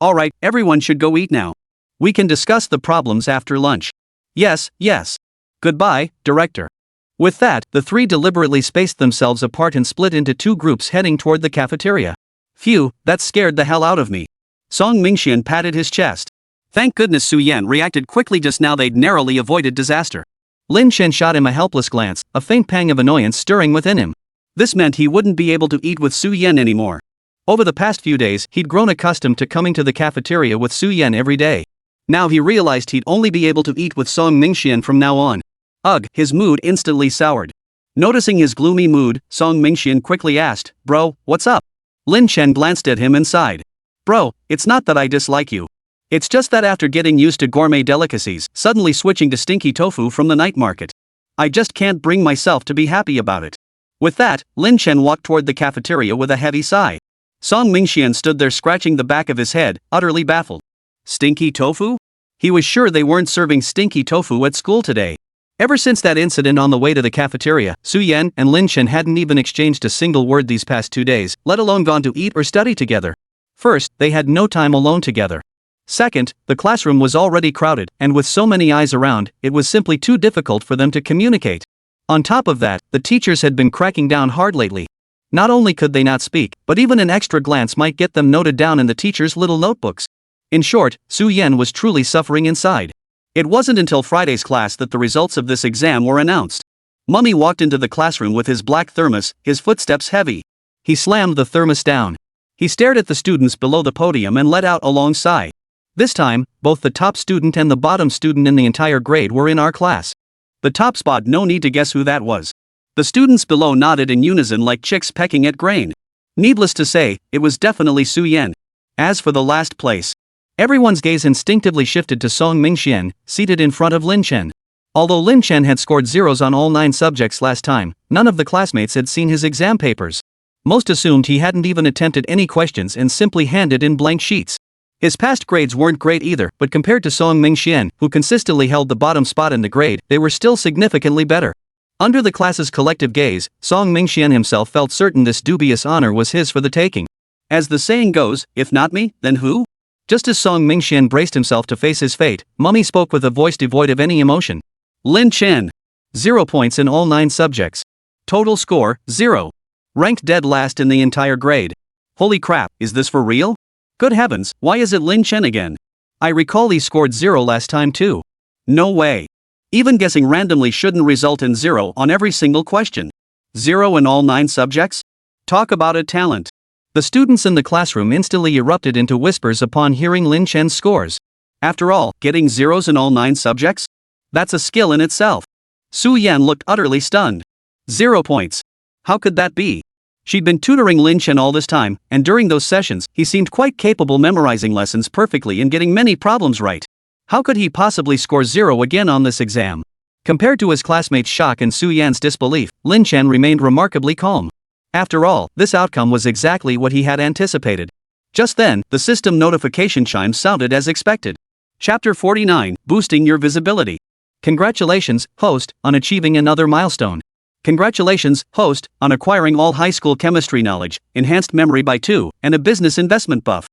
[SPEAKER 1] everyone should go eat now. We can discuss the problems after lunch." Yes. Goodbye, director." With that, the 3 deliberately spaced themselves apart and split into 2 groups heading toward the cafeteria. Phew, that scared the hell out of me. Song Mingxian patted his chest. Thank goodness Su Yan reacted quickly just now, they'd narrowly avoided disaster. Lin Chen shot him a helpless glance, a faint pang of annoyance stirring within him. This meant he wouldn't be able to eat with Su Yan anymore. Over the past few days, he'd grown accustomed to coming to the cafeteria with Su Yan every day. Now he realized he'd only be able to eat with Song Mingxian from now on. Ugh, his mood instantly soured. Noticing his gloomy mood, Song Mingxian quickly asked, "Bro, what's up?" Lin Chen glanced at him and sighed. "Bro, it's not that I dislike you. It's just that after getting used to gourmet delicacies, suddenly switching to stinky tofu from the night market, I just can't bring myself to be happy about it." With that, Lin Chen walked toward the cafeteria with a heavy sigh. Song Mingxian stood there scratching the back of his head, utterly baffled. Stinky tofu? He was sure they weren't serving stinky tofu at school today. Ever since that incident on the way to the cafeteria, Su Yan and Lin Chen hadn't even exchanged a single word these past 2 days, let alone gone to eat or study together. First, they had no time alone together. Second, the classroom was already crowded, and with so many eyes around, it was simply too difficult for them to communicate. On top of that, the teachers had been cracking down hard lately. Not only could they not speak, but even an extra glance might get them noted down in the teachers' little notebooks. In short, Su Yen was truly suffering inside. It wasn't until Friday's class that the results of this exam were announced. Mummy walked into the classroom with his black thermos, his footsteps heavy. He slammed the thermos down. He stared at the students below the podium and let out a long sigh. This time, both the top student and the bottom student in the entire grade were in our class. The top spot, no need to guess who that was. The students below nodded in unison like chicks pecking at grain. Needless to say, it was definitely Su Yen. As for the last place, everyone's gaze instinctively shifted to Song Mingxian, seated in front of Lin Chen. Although Lin Chen had scored zeros on all 9 subjects last time, none of the classmates had seen his exam papers. Most assumed he hadn't even attempted any questions and simply handed in blank sheets. His past grades weren't great either, but compared to Song Mingxian, who consistently held the bottom spot in the grade, they were still significantly better. Under the class's collective gaze, Song Mingxian himself felt certain this dubious honor was his for the taking. As the saying goes, if not me, then who? Just as Song Mingxian braced himself to face his fate, Mummy spoke with a voice devoid of any emotion. Lin Chen. 0 points in all 9 subjects. Total score, 0. Ranked dead last in the entire grade. Holy crap, is this for real? Good heavens, why is it Lin Chen again? I recall he scored 0 last time too. No way. Even guessing randomly shouldn't result in 0 on every single question. 0 in all 9 subjects? Talk about a talent. The students in the classroom instantly erupted into whispers upon hearing Lin Chen's scores. After all, getting zeros in all 9 subjects? That's a skill in itself. Su Yen looked utterly stunned. 0 points. How could that be? She'd been tutoring Lin Chen all this time, and during those sessions, he seemed quite capable memorizing lessons perfectly and getting many problems right. How could he possibly score 0 again on this exam? Compared to his classmates' shock and Su Yan's disbelief, Lin Chen remained remarkably calm. After all, this outcome was exactly what he had anticipated. Just then, the system notification chime sounded as expected. Chapter 49, Boosting Your Visibility. Congratulations, host, on achieving another milestone. Congratulations, host, on acquiring all high school chemistry knowledge, enhanced memory by 2, and a business investment buff.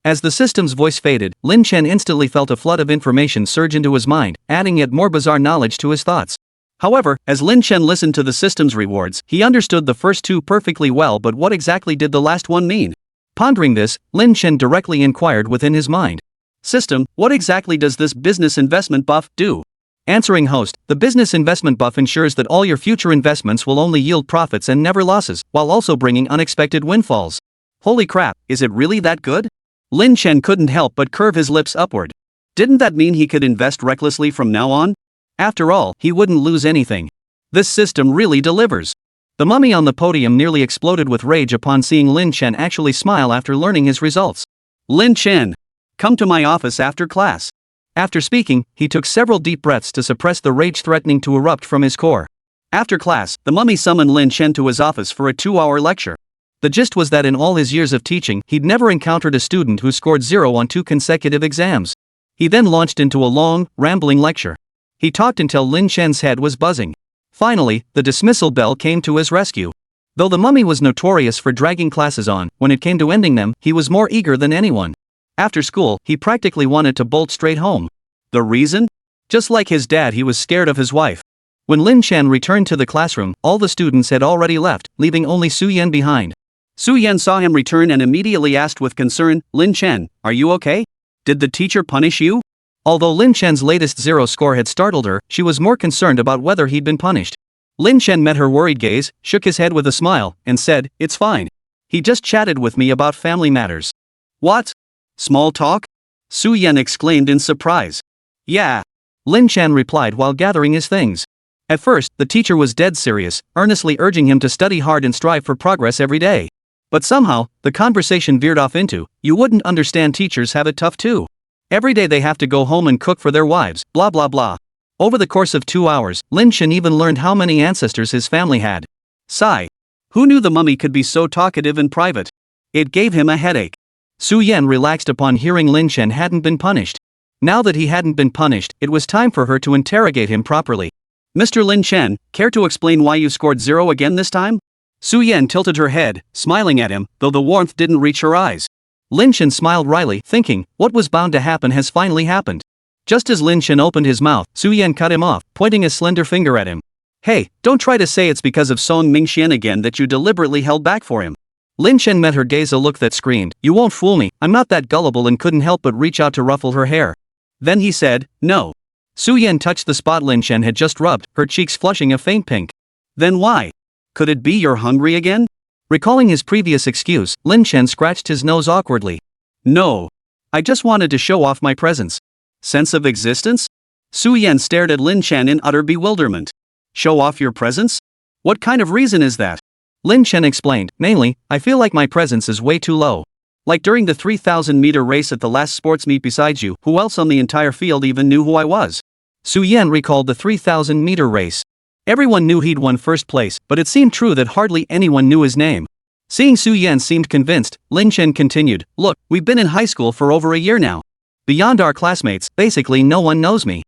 [SPEAKER 1] As the system's voice faded, Lin Chen instantly felt a flood of information surge into his mind, adding yet more bizarre knowledge to his thoughts. However, as Lin Chen listened to the system's rewards, he understood the first 2 perfectly well, but what exactly did the last one mean? Pondering this, Lin Chen directly inquired within his mind. System, what exactly does this business investment buff do? Answering host, the business investment buff ensures that all your future investments will only yield profits and never losses, while also bringing unexpected windfalls. Holy crap, is it really that good? Lin Chen couldn't help but curve his lips upward. Didn't that mean he could invest recklessly from now on? After all, he wouldn't lose anything. This system really delivers. The mummy on the podium nearly exploded with rage upon seeing Lin Chen actually smile after learning his results. Lin Chen, come to my office after class. After speaking, he took several deep breaths to suppress the rage threatening to erupt from his core. After class, the mummy summoned Lin Chen to his office for a 2-hour lecture. The gist was that in all his years of teaching, he'd never encountered a student who scored 0 on 2 consecutive exams. He then launched into a long, rambling lecture. He talked until Lin Chen's head was buzzing. Finally, the dismissal bell came to his rescue. Though the mummy was notorious for dragging classes on, when it came to ending them, he was more eager than anyone. After school, he practically wanted to bolt straight home. The reason? Just like his dad, he was scared of his wife. When Lin Chen returned to the classroom, all the students had already left, leaving only Su Yen behind. Su Yen saw him return and immediately asked with concern, Lin Chen, are you okay? Did the teacher punish you? Although Lin Chen's latest 0 score had startled her, she was more concerned about whether he'd been punished. Lin Chen met her worried gaze, shook his head with a smile, and said, it's fine. He just chatted with me about family matters. What? Small talk? Su Yen exclaimed in surprise. Yeah. Lin Chen replied while gathering his things. At first, the teacher was dead serious, earnestly urging him to study hard and strive for progress every day. But somehow, the conversation veered off into, you wouldn't understand, teachers have it tough too. Every day they have to go home and cook for their wives, blah blah blah. Over the course of 2 hours, Lin Chen even learned how many ancestors his family had. Sigh. Who knew the mummy could be so talkative in private? It gave him a headache. Su Yen relaxed upon hearing Lin Chen hadn't been punished. Now that he hadn't been punished, it was time for her to interrogate him properly. Mr. Lin Chen, care to explain why you scored 0 again this time? Su Yen tilted her head, smiling at him, though the warmth didn't reach her eyes. Lin Chen smiled wryly, thinking, what was bound to happen has finally happened. Just as Lin Chen opened his mouth, Su Yan cut him off, pointing a slender finger at him. Hey, don't try to say it's because of Song Mingxian again that you deliberately held back for him. Lin Chen met her gaze a look that screamed, you won't fool me, I'm not that gullible, and couldn't help but reach out to ruffle her hair. Then he said, no. Su Yan touched the spot Lin Chen had just rubbed, her cheeks flushing a faint pink. Then why? Could it be you're hungry again? Recalling his previous excuse, Lin Chen scratched his nose awkwardly. No. I just wanted to show off my presence. Sense of existence? Su Yan stared at Lin Chen in utter bewilderment. Show off your presence? What kind of reason is that? Lin Chen explained, namely, I feel like my presence is way too low. Like during the 3,000-meter race at the last sports meet besides you, who else on the entire field even knew who I was? Su Yan recalled the 3,000-meter race. Everyone knew he'd won first place, but it seemed true that hardly anyone knew his name. Seeing Su Yan seemed convinced, Lin Chen continued, look, we've been in high school for over a year now. Beyond our classmates, basically no one knows me.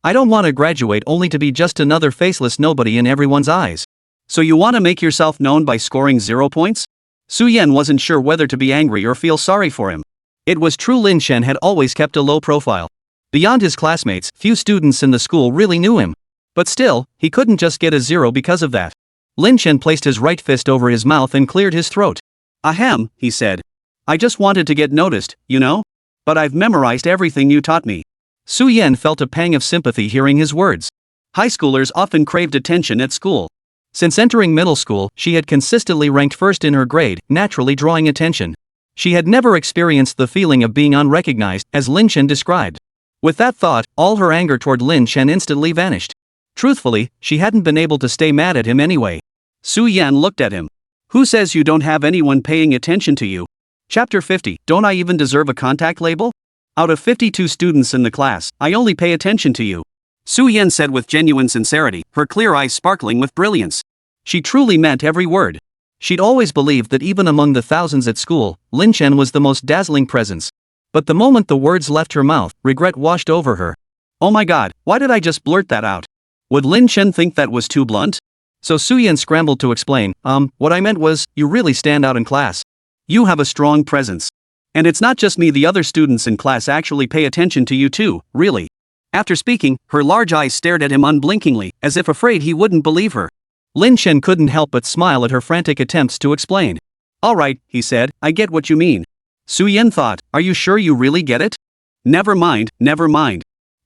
[SPEAKER 1] I don't want to graduate only to be just another faceless nobody in everyone's eyes. So you want to make yourself known by scoring 0 points? Su Yan wasn't sure whether to be angry or feel sorry for him. It was true Lin Chen had always kept a low profile. Beyond his classmates, few students in the school really knew him. But still, he couldn't just get a 0 because of that. Lin Chen placed his right fist over his mouth and cleared his throat. Ahem, he said. I just wanted to get noticed, you know? But I've memorized everything you taught me. Su Yan felt a pang of sympathy hearing his words. High schoolers often craved attention at school. Since entering middle school, she had consistently ranked first in her grade, naturally drawing attention. She had never experienced the feeling of being unrecognized, as Lin Chen described. With that thought, all her anger toward Lin Chen instantly vanished. Truthfully, she hadn't been able to stay mad at him anyway. Su Yan looked at him. Who says you don't have anyone paying attention to you? Chapter 50, don't I even deserve a contact label? Out of 52 students in the class, I only pay attention to you. Su Yan said with genuine sincerity, her clear eyes sparkling with brilliance. She truly meant every word. She'd always believed that even among the thousands at school, Lin Chen was the most dazzling presence. But the moment the words left her mouth, regret washed over her. Oh my god, why did I just blurt that out? Would Lin Chen think that was too blunt? So Su Yan scrambled to explain, what I meant was, you really stand out in class. You have a strong presence. And it's not just me, the other students in class actually pay attention to you too, really. After speaking, her large eyes stared at him unblinkingly, as if afraid he wouldn't believe her. Lin Chen couldn't help but smile at her frantic attempts to explain. Alright, he said, I get what you mean. Su Yan thought, are you sure you really get it? Never mind.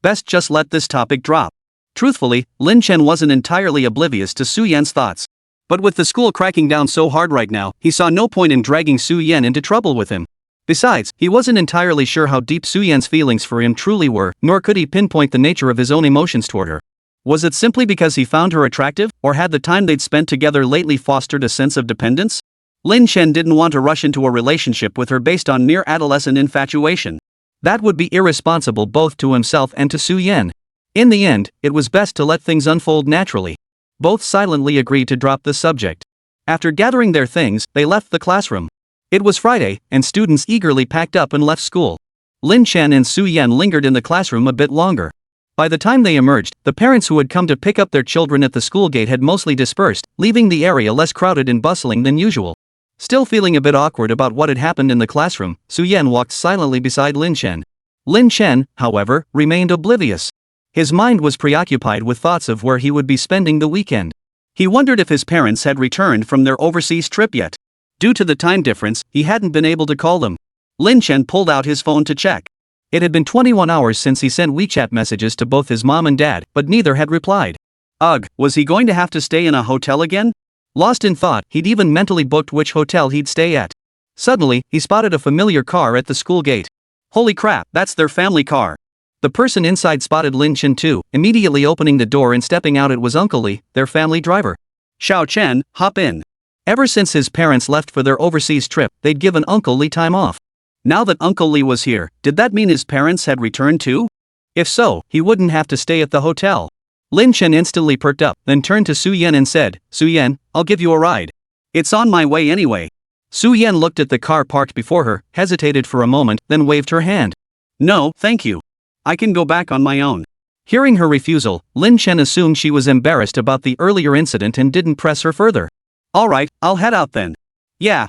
[SPEAKER 1] Best just let this topic drop. Truthfully, Lin Chen wasn't entirely oblivious to Su Yan's thoughts. But with the school cracking down so hard right now, he saw no point in dragging Su Yan into trouble with him. Besides, he wasn't entirely sure how deep Su Yan's feelings for him truly were, nor could he pinpoint the nature of his own emotions toward her. Was it simply because he found her attractive, or had the time they'd spent together lately fostered a sense of dependence? Lin Chen didn't want to rush into a relationship with her based on mere adolescent infatuation. That would be irresponsible both to himself and to Su Yan. In the end, it was best to let things unfold naturally. Both silently agreed to drop the subject. After gathering their things, they left the classroom. It was Friday, and students eagerly packed up and left school. Lin Chen and Su Yan lingered in the classroom a bit longer. By the time they emerged, the parents who had come to pick up their children at the school gate had mostly dispersed, leaving the area less crowded and bustling than usual. Still feeling a bit awkward about what had happened in the classroom, Su Yan walked silently beside Lin Chen. Lin Chen, however, remained oblivious. His mind was preoccupied with thoughts of where he would be spending the weekend. He wondered if his parents had returned from their overseas trip yet. Due to the time difference, he hadn't been able to call them. Lin Chen pulled out his phone to check. It had been 21 hours since he sent WeChat messages to both his mom and dad, but neither had replied. Ugh, was he going to have to stay in a hotel again? Lost in thought, he'd even mentally booked which hotel he'd stay at. Suddenly, he spotted a familiar car at the school gate. Holy crap, that's their family car. The person inside spotted Lin Chen too, immediately opening the door and stepping out. It was Uncle Li, their family driver. Xiao Chen, hop in. Ever since his parents left for their overseas trip, they'd given Uncle Li time off. Now that Uncle Li was here, did that mean his parents had returned too? If so, he wouldn't have to stay at the hotel. Lin Chen instantly perked up, then turned to Su Yan and said, Su Yan, I'll give you a ride. It's on my way anyway. Su Yan looked at the car parked before her, hesitated for a moment, then waved her hand. No, thank you. I can go back on my own. Hearing her refusal, Lin Chen assumed she was embarrassed about the earlier incident and didn't press her further. Alright, I'll head out then. Yeah.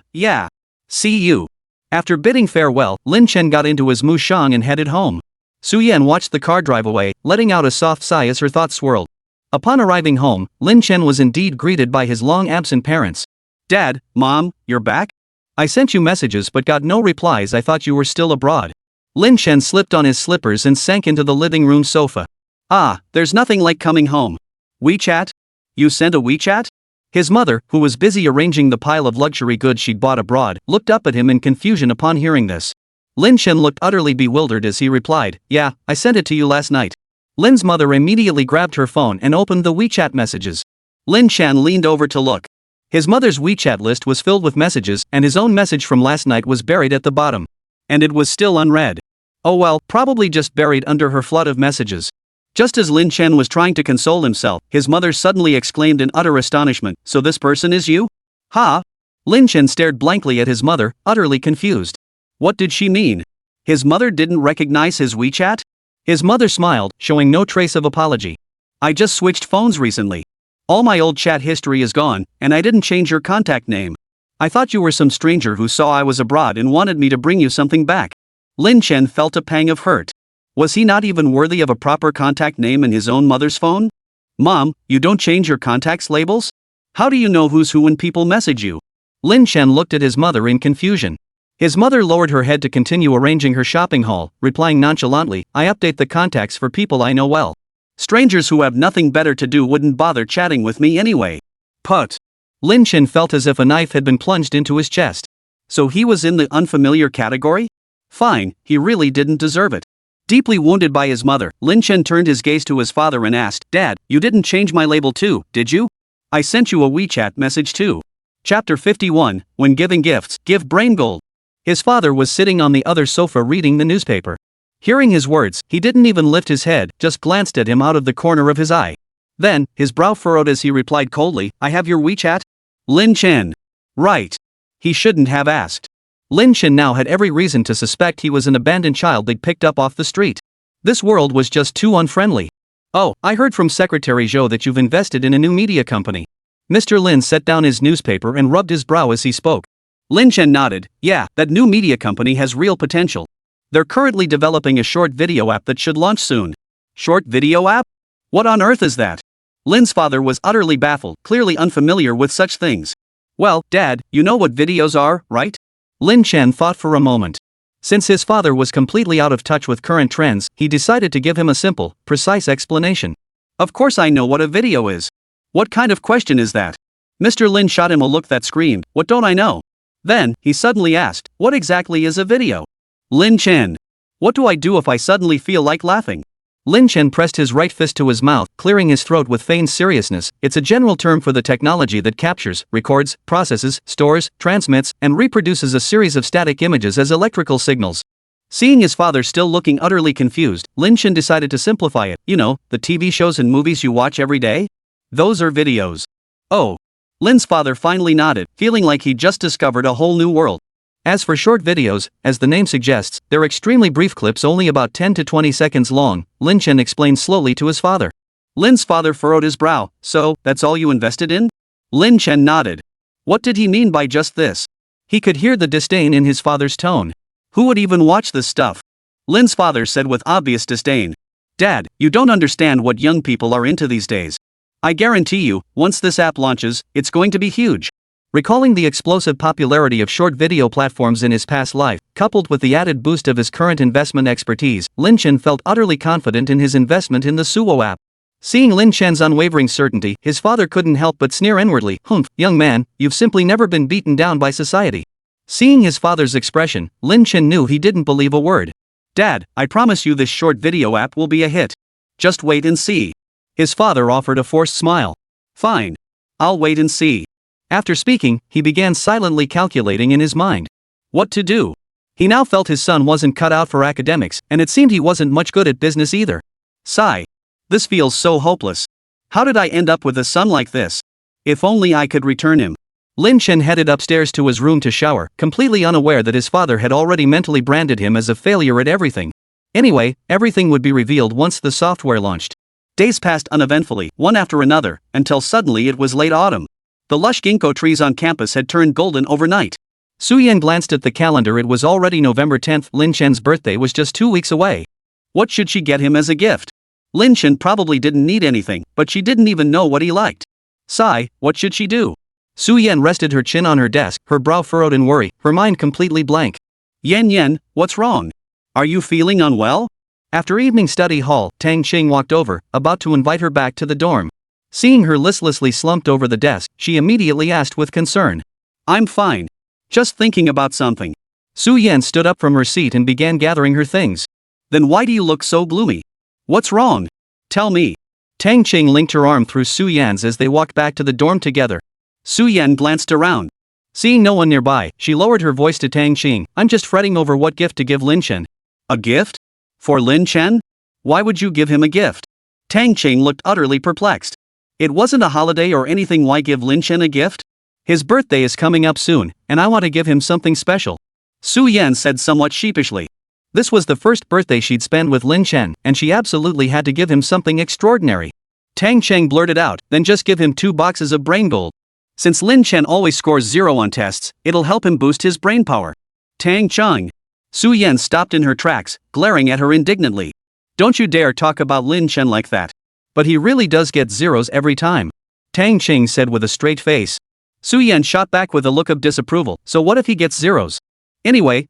[SPEAKER 1] See you. After bidding farewell, Lin Chen got into his Mushang and headed home. Su Yan watched the car drive away, letting out a soft sigh as her thoughts swirled. Upon arriving home, Lin Chen was indeed greeted by his long-absent parents. "Dad, Mom, you're back? I sent you messages but got no replies. I thought you were still abroad." Lin Chen slipped on his slippers and sank into the living room sofa. "Ah, there's nothing like coming home. WeChat? You sent a WeChat?" His mother, who was busy arranging the pile of luxury goods she'd bought abroad, looked up at him in confusion upon hearing this. Lin Chen looked utterly bewildered as he replied, "Yeah, I sent it to you last night." Lin's mother immediately grabbed her phone and opened the WeChat messages. Lin Chen leaned over to look. His mother's WeChat list was filled with messages, and his own message from last night was buried at the bottom. And it was still unread. Oh well, probably just buried under her flood of messages. Just as Lin Chen was trying to console himself, his mother suddenly exclaimed in utter astonishment, "So this person is you? Ha?" Lin Chen stared blankly at his mother, utterly confused. What did she mean? His mother didn't recognize his WeChat? His mother smiled, showing no trace of apology. "I just switched phones recently. All my old chat history is gone, and I didn't change your contact name. I thought you were some stranger who saw I was abroad and wanted me to bring you something back." Lin Chen felt a pang of hurt. Was he not even worthy of a proper contact name in his own mother's phone? "Mom, you don't change your contacts labels? How do you know who's who when people message you?" Lin Chen looked at his mother in confusion. His mother lowered her head to continue arranging her shopping haul, replying nonchalantly, "I update the contacts for people I know well. Strangers who have nothing better to do wouldn't bother chatting with me anyway." Put. Lin Chen felt as if a knife had been plunged into his chest. So he was in the unfamiliar category? Fine, he really didn't deserve it. Deeply wounded by his mother, Lin Chen turned his gaze to his father and asked, "Dad, you didn't change my label too, did you? I sent you a WeChat message too." Chapter 51, When Giving Gifts, Give Brain Gold. His father was sitting on the other sofa reading the newspaper. Hearing his words, he didn't even lift his head, just glanced at him out of the corner of his eye. Then, his brow furrowed as he replied coldly, "I have your WeChat?" Lin Chen. Right. He shouldn't have asked. Lin Chen now had every reason to suspect he was an abandoned child they'd picked up off the street. This world was just too unfriendly. "Oh, I heard from Secretary Zhou that you've invested in a new media company." Mr. Lin set down his newspaper and rubbed his brow as he spoke. Lin Chen nodded. "Yeah, that new media company has real potential. They're currently developing a short video app that should launch soon." "Short video app? What on earth is that?" Lin's father was utterly baffled, clearly unfamiliar with such things. "Well, Dad, you know what videos are, right?" Lin Chen thought for a moment. Since his father was completely out of touch with current trends, he decided to give him a simple, precise explanation. "Of course I know what a video is. What kind of question is that?" Mr. Lin shot him a look that screamed, "What don't I know?" Then, he suddenly asked, "What exactly is a video?" Lin Chen. "What do I do if I suddenly feel like laughing?" Lin Chen pressed his right fist to his mouth, clearing his throat with feigned seriousness. "It's a general term for the technology that captures, records, processes, stores, transmits, and reproduces a series of static images as electrical signals." Seeing his father still looking utterly confused, Lin Chen decided to simplify it. "You know, the TV shows and movies you watch every day? Those are videos." "Oh." Lin's father finally nodded, feeling like he'd just discovered a whole new world. As for short videos, as the name suggests, they're extremely brief clips only about 10 to 20 seconds long, Lin Chen explained slowly to his father. Lin's father furrowed his brow. "So, that's all you invested in?" Lin Chen nodded. What did he mean by just this? He could hear the disdain in his father's tone. Who would even watch this stuff? Lin's father said with obvious disdain. "Dad, you don't understand what young people are into these days. I guarantee you, once this app launches, it's going to be huge." Recalling the explosive popularity of short video platforms in his past life, coupled with the added boost of his current investment expertise, Lin Chen felt utterly confident in his investment in the Suwo app. Seeing Lin Chen's unwavering certainty, his father couldn't help but sneer inwardly. "Humph, young man, you've simply never been beaten down by society." Seeing his father's expression, Lin Chen knew he didn't believe a word. "Dad, I promise you this short video app will be a hit. Just wait and see." His father offered a forced smile. "Fine. I'll wait and see." After speaking, he began silently calculating in his mind what to do. He now felt his son wasn't cut out for academics, and it seemed he wasn't much good at business either. Sigh. This feels so hopeless. How did I end up with a son like this? If only I could return him. Lin Chen headed upstairs to his room to shower, completely unaware that his father had already mentally branded him as a failure at everything. Anyway, everything would be revealed once the software launched. Days passed uneventfully, one after another, until suddenly it was late autumn. The lush ginkgo trees on campus had turned golden overnight. Su-Yen glanced at the calendar. It was already November 10th. Lin Chen's birthday was just 2 weeks away. What should she get him as a gift? Lin Chen probably didn't need anything, but she didn't even know what he liked. Sigh, what should she do? Su-Yen rested her chin on her desk, her brow furrowed in worry, her mind completely blank. Yen, what's wrong? Are you feeling unwell? After evening study hall, Tang Qing walked over, about to invite her back to the dorm. Seeing her listlessly slumped over the desk, she immediately asked with concern. I'm fine. Just thinking about something. Su-Yen stood up from her seat and began gathering her things. Then why do you look so gloomy? What's wrong? Tell me. Tang Qing linked her arm through Su-Yen's as they walked back to the dorm together. Su-Yen glanced around. Seeing no one nearby, she lowered her voice to Tang Qing. I'm just fretting over what gift to give Lin Chen. A gift? For Lin Chen? Why would you give him a gift? Tang Qing looked utterly perplexed. It wasn't a holiday or anything. Why give Lin Chen a gift? His birthday is coming up soon, and I want to give him something special. Su-Yen said somewhat sheepishly. This was the first birthday she'd spent with Lin Chen, and she absolutely had to give him something extraordinary. Tang Qing blurted out, then just give him 2 boxes of brain gold. Since Lin Chen always scores 0 on tests, it'll help him boost his brain power. Tang Qing. Su-Yen stopped in her tracks, glaring at her indignantly. Don't you dare talk about Lin Chen like that. But he really does get zeros every time. Tang Qing said with a straight face. Su-Yen shot back with a look of disapproval. So what if he gets zeros? Anyway,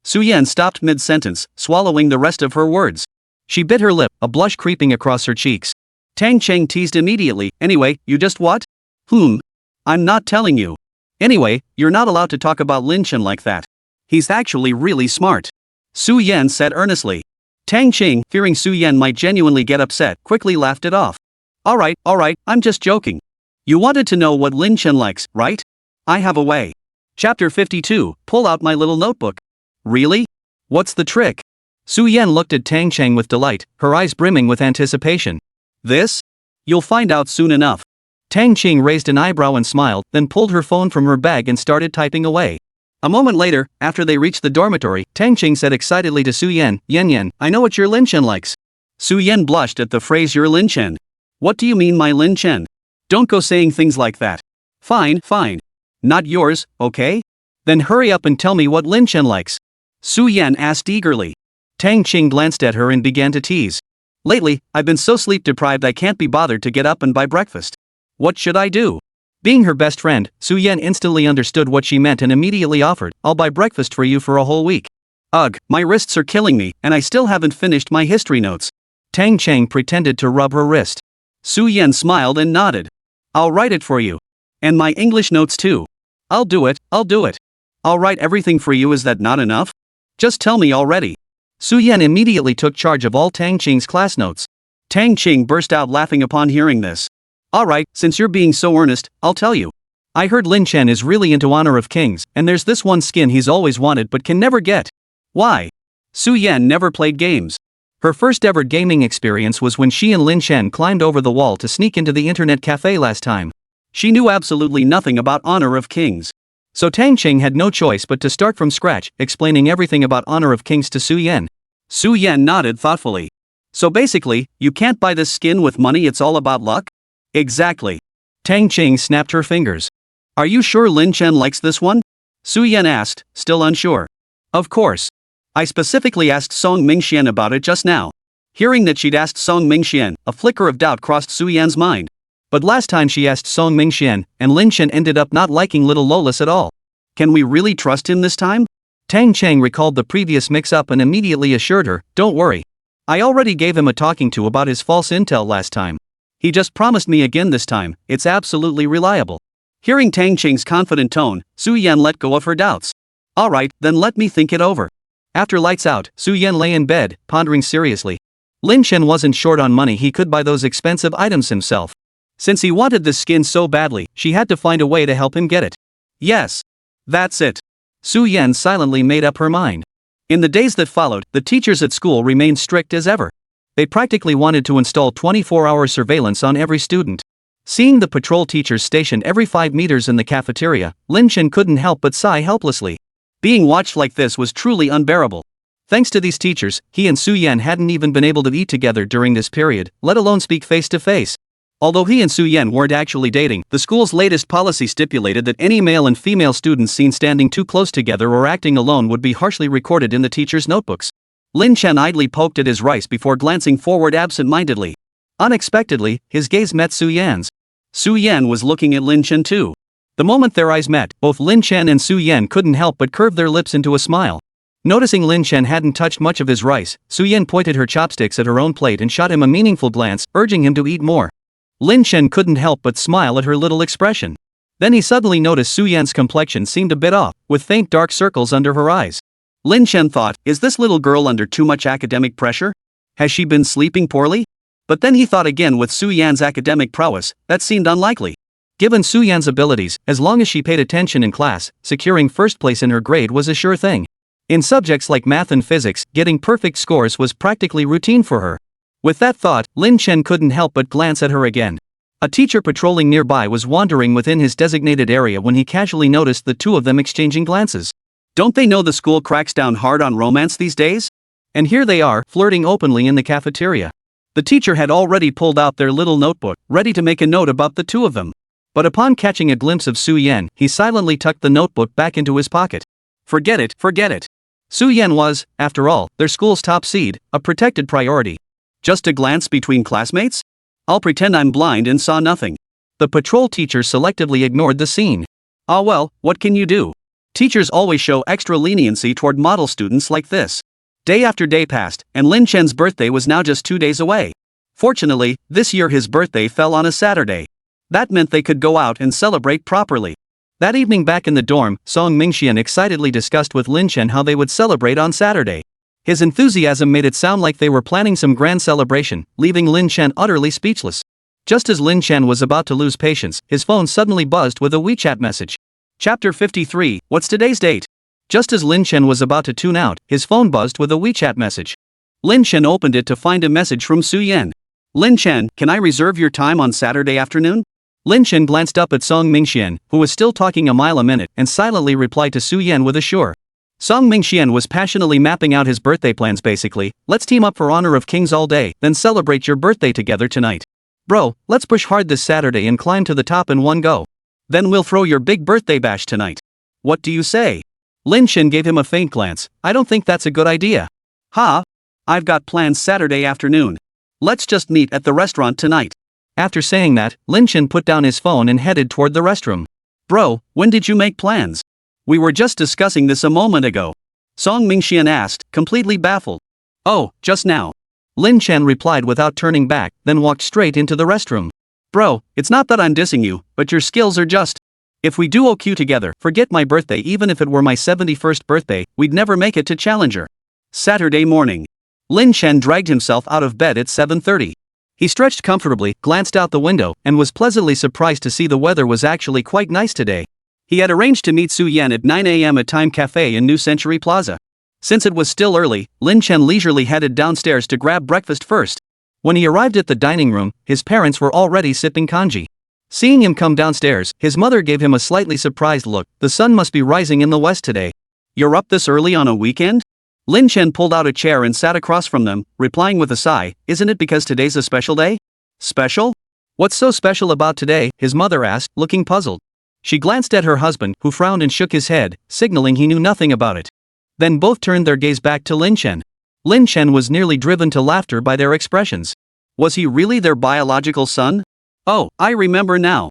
[SPEAKER 1] Su-Yen stopped mid-sentence, swallowing the rest of her words. She bit her lip, a blush creeping across her cheeks. Tang Qing teased immediately. Anyway, you just what? I'm not telling you. Anyway, you're not allowed to talk about Lin Chen like that. He's actually really smart. Su-Yen said earnestly. Tang Qing, fearing Su-Yen might genuinely get upset, quickly laughed it off. Alright, I'm just joking. You wanted to know what Lin Chen likes, right? I have a way. Chapter 52, pull out my little notebook. Really? What's the trick? Su-Yen looked at Tang Qing with delight, her eyes brimming with anticipation. This? You'll find out soon enough. Tang Qing raised an eyebrow and smiled, then pulled her phone from her bag and started typing away. A moment later, after they reached the dormitory, Tang Qing said excitedly to Su-Yen, Yen, I know what your Lin Chen likes. Su-Yen blushed at the phrase your Lin Chen. What do you mean my Lin Chen? Don't go saying things like that. Fine. Not yours, okay? Then hurry up and tell me what Lin Chen likes. Su-Yen asked eagerly. Tang Qing glanced at her and began to tease. Lately, I've been so sleep deprived I can't be bothered to get up and buy breakfast. What should I do? Being her best friend, Su-Yen instantly understood what she meant and immediately offered, I'll buy breakfast for you for a whole week. Ugh, my wrists are killing me, and I still haven't finished my history notes. Tang Qing pretended to rub her wrist. Su-Yen smiled and nodded. I'll write it for you. And my English notes too. I'll do it. I'll write everything for you. Is that not enough? Just tell me already. Su-Yen immediately took charge of all Tang Qing's class notes. Tang Qing burst out laughing upon hearing this. Alright, since you're being so earnest, I'll tell you. I heard Lin Chen is really into Honor of Kings, and there's this one skin he's always wanted but can never get. Why? Su-Yen never played games. Her first ever gaming experience was when she and Lin Chen climbed over the wall to sneak into the internet cafe last time. She knew absolutely nothing about Honor of Kings. So Tang Qing had no choice but to start from scratch, explaining everything about Honor of Kings to Su-Yen. Su-Yen nodded thoughtfully. So basically, you can't buy this skin with money, it's all about luck? Exactly. Tang Qing snapped her fingers. Are you sure Lin Chen likes this one? Su-Yen asked, still unsure. Of course. I specifically asked Song Mingxian about it just now. Hearing that she'd asked Song Mingxian, a flicker of doubt crossed Su-Yen's mind. But last time she asked Song Mingxian, and Lin Chen ended up not liking little Lolis at all. Can we really trust him this time? Tang Qing recalled the previous mix-up and immediately assured her, don't worry. I already gave him a talking to about his false intel last time. He just promised me again this time, it's absolutely reliable. Hearing Tang Qing's confident tone, Su-Yen let go of her doubts. Alright, then let me think it over. After lights out, Su-Yen lay in bed, pondering seriously. Lin Chen wasn't short on money, he could buy those expensive items himself. Since he wanted this skin so badly, she had to find a way to help him get it. Yes. That's it. Su-Yen silently made up her mind. In the days that followed, the teachers at school remained strict as ever. They practically wanted to install 24-hour surveillance on every student. Seeing the patrol teachers stationed every 5 meters in the cafeteria, Lin Chen couldn't help but sigh helplessly. Being watched like this was truly unbearable. Thanks to these teachers, he and Su-Yen hadn't even been able to eat together during this period, let alone speak face to face. Although he and Su-Yen weren't actually dating, the school's latest policy stipulated that any male and female students seen standing too close together or acting alone would be harshly recorded in the teacher's notebooks. Lin Chen idly poked at his rice before glancing forward absent-mindedly. Unexpectedly, his gaze met Su-Yen's. Su-Yen was looking at Lin Chen too. The moment their eyes met, both Lin Chen and Su-Yen couldn't help but curve their lips into a smile. Noticing Lin Chen hadn't touched much of his rice, Su-Yen pointed her chopsticks at her own plate and shot him a meaningful glance, urging him to eat more. Lin Chen couldn't help but smile at her little expression. Then he suddenly noticed Su-Yen's complexion seemed a bit off, with faint dark circles under her eyes. Lin Chen thought, is this little girl under too much academic pressure? Has she been sleeping poorly? But then he thought again, with Su-Yen's academic prowess, that seemed unlikely. Given Su-Yen's abilities, as long as she paid attention in class, securing first place in her grade was a sure thing. In subjects like math and physics, getting perfect scores was practically routine for her. With that thought, Lin Chen couldn't help but glance at her again. A teacher patrolling nearby was wandering within his designated area when he casually noticed the two of them exchanging glances. Don't they know the school cracks down hard on romance these days? And here they are, flirting openly in the cafeteria. The teacher had already pulled out their little notebook, ready to make a note about the two of them. But upon catching a glimpse of Su-Yen, he silently tucked the notebook back into his pocket. Forget it. Su-Yen was, after all, their school's top seed, a protected priority. Just a glance between classmates? I'll pretend I'm blind and saw nothing. The patrol teacher selectively ignored the scene. Ah well, what can you do? Teachers always show extra leniency toward model students like this. Day after day passed, and Lin Chen's birthday was now just 2 days away. Fortunately, this year his birthday fell on a Saturday. That meant they could go out and celebrate properly. That evening back in the dorm, Song Mingxian excitedly discussed with Lin Chen how they would celebrate on Saturday. His enthusiasm made it sound like they were planning some grand celebration, leaving Lin Chen utterly speechless. Just as Lin Chen was about to lose patience, his phone suddenly buzzed with a WeChat message. Chapter 53, what's today's date? Just as Lin Chen was about to tune out, his phone buzzed with a WeChat message. Lin Chen opened it to find a message from Su-Yen. Lin Chen, can I reserve your time on Saturday afternoon? Lin Chen glanced up at Song Mingxian, who was still talking a mile a minute, and silently replied to Su-Yen with a sure. Song Mingxian was passionately mapping out his birthday plans basically. Let's team up for honor of kings all day, then celebrate your birthday together tonight. Bro, let's push hard this Saturday and climb to the top in one go. Then we'll throw your big birthday bash tonight. What do you say? Lin Chen gave him a faint glance. I don't think that's a good idea. Ha! I've got plans Saturday afternoon. Let's just meet at the restaurant tonight. After saying that, Lin Chen put down his phone and headed toward the restroom. Bro, when did you make plans? We were just discussing this a moment ago. Song Mingxian asked, completely baffled. Oh, just now. Lin Chen replied without turning back, then walked straight into the restroom. Bro, it's not that I'm dissing you, but your skills are just... If we duo Q together, forget my birthday, even if it were my 71st birthday, we'd never make it to Challenger. Saturday morning. Lin Chen dragged himself out of bed at 7:30. He stretched comfortably, glanced out the window, and was pleasantly surprised to see the weather was actually quite nice today. He had arranged to meet Su-Yen at 9 a.m. at Time Cafe in New Century Plaza. Since it was still early, Lin Chen leisurely headed downstairs to grab breakfast first. When he arrived at the dining room, his parents were already sipping kanji. Seeing him come downstairs, his mother gave him a slightly surprised look. The sun must be rising in the west today. You're up this early on a weekend? Lin Chen pulled out a chair and sat across from them, replying with a sigh, isn't it because today's a special day? Special? What's so special about today? His mother asked, looking puzzled. She glanced at her husband, who frowned and shook his head, signaling he knew nothing about it. Then both turned their gaze back to Lin Chen. Lin Chen was nearly driven to laughter by their expressions. Was he really their biological son? Oh, I remember now.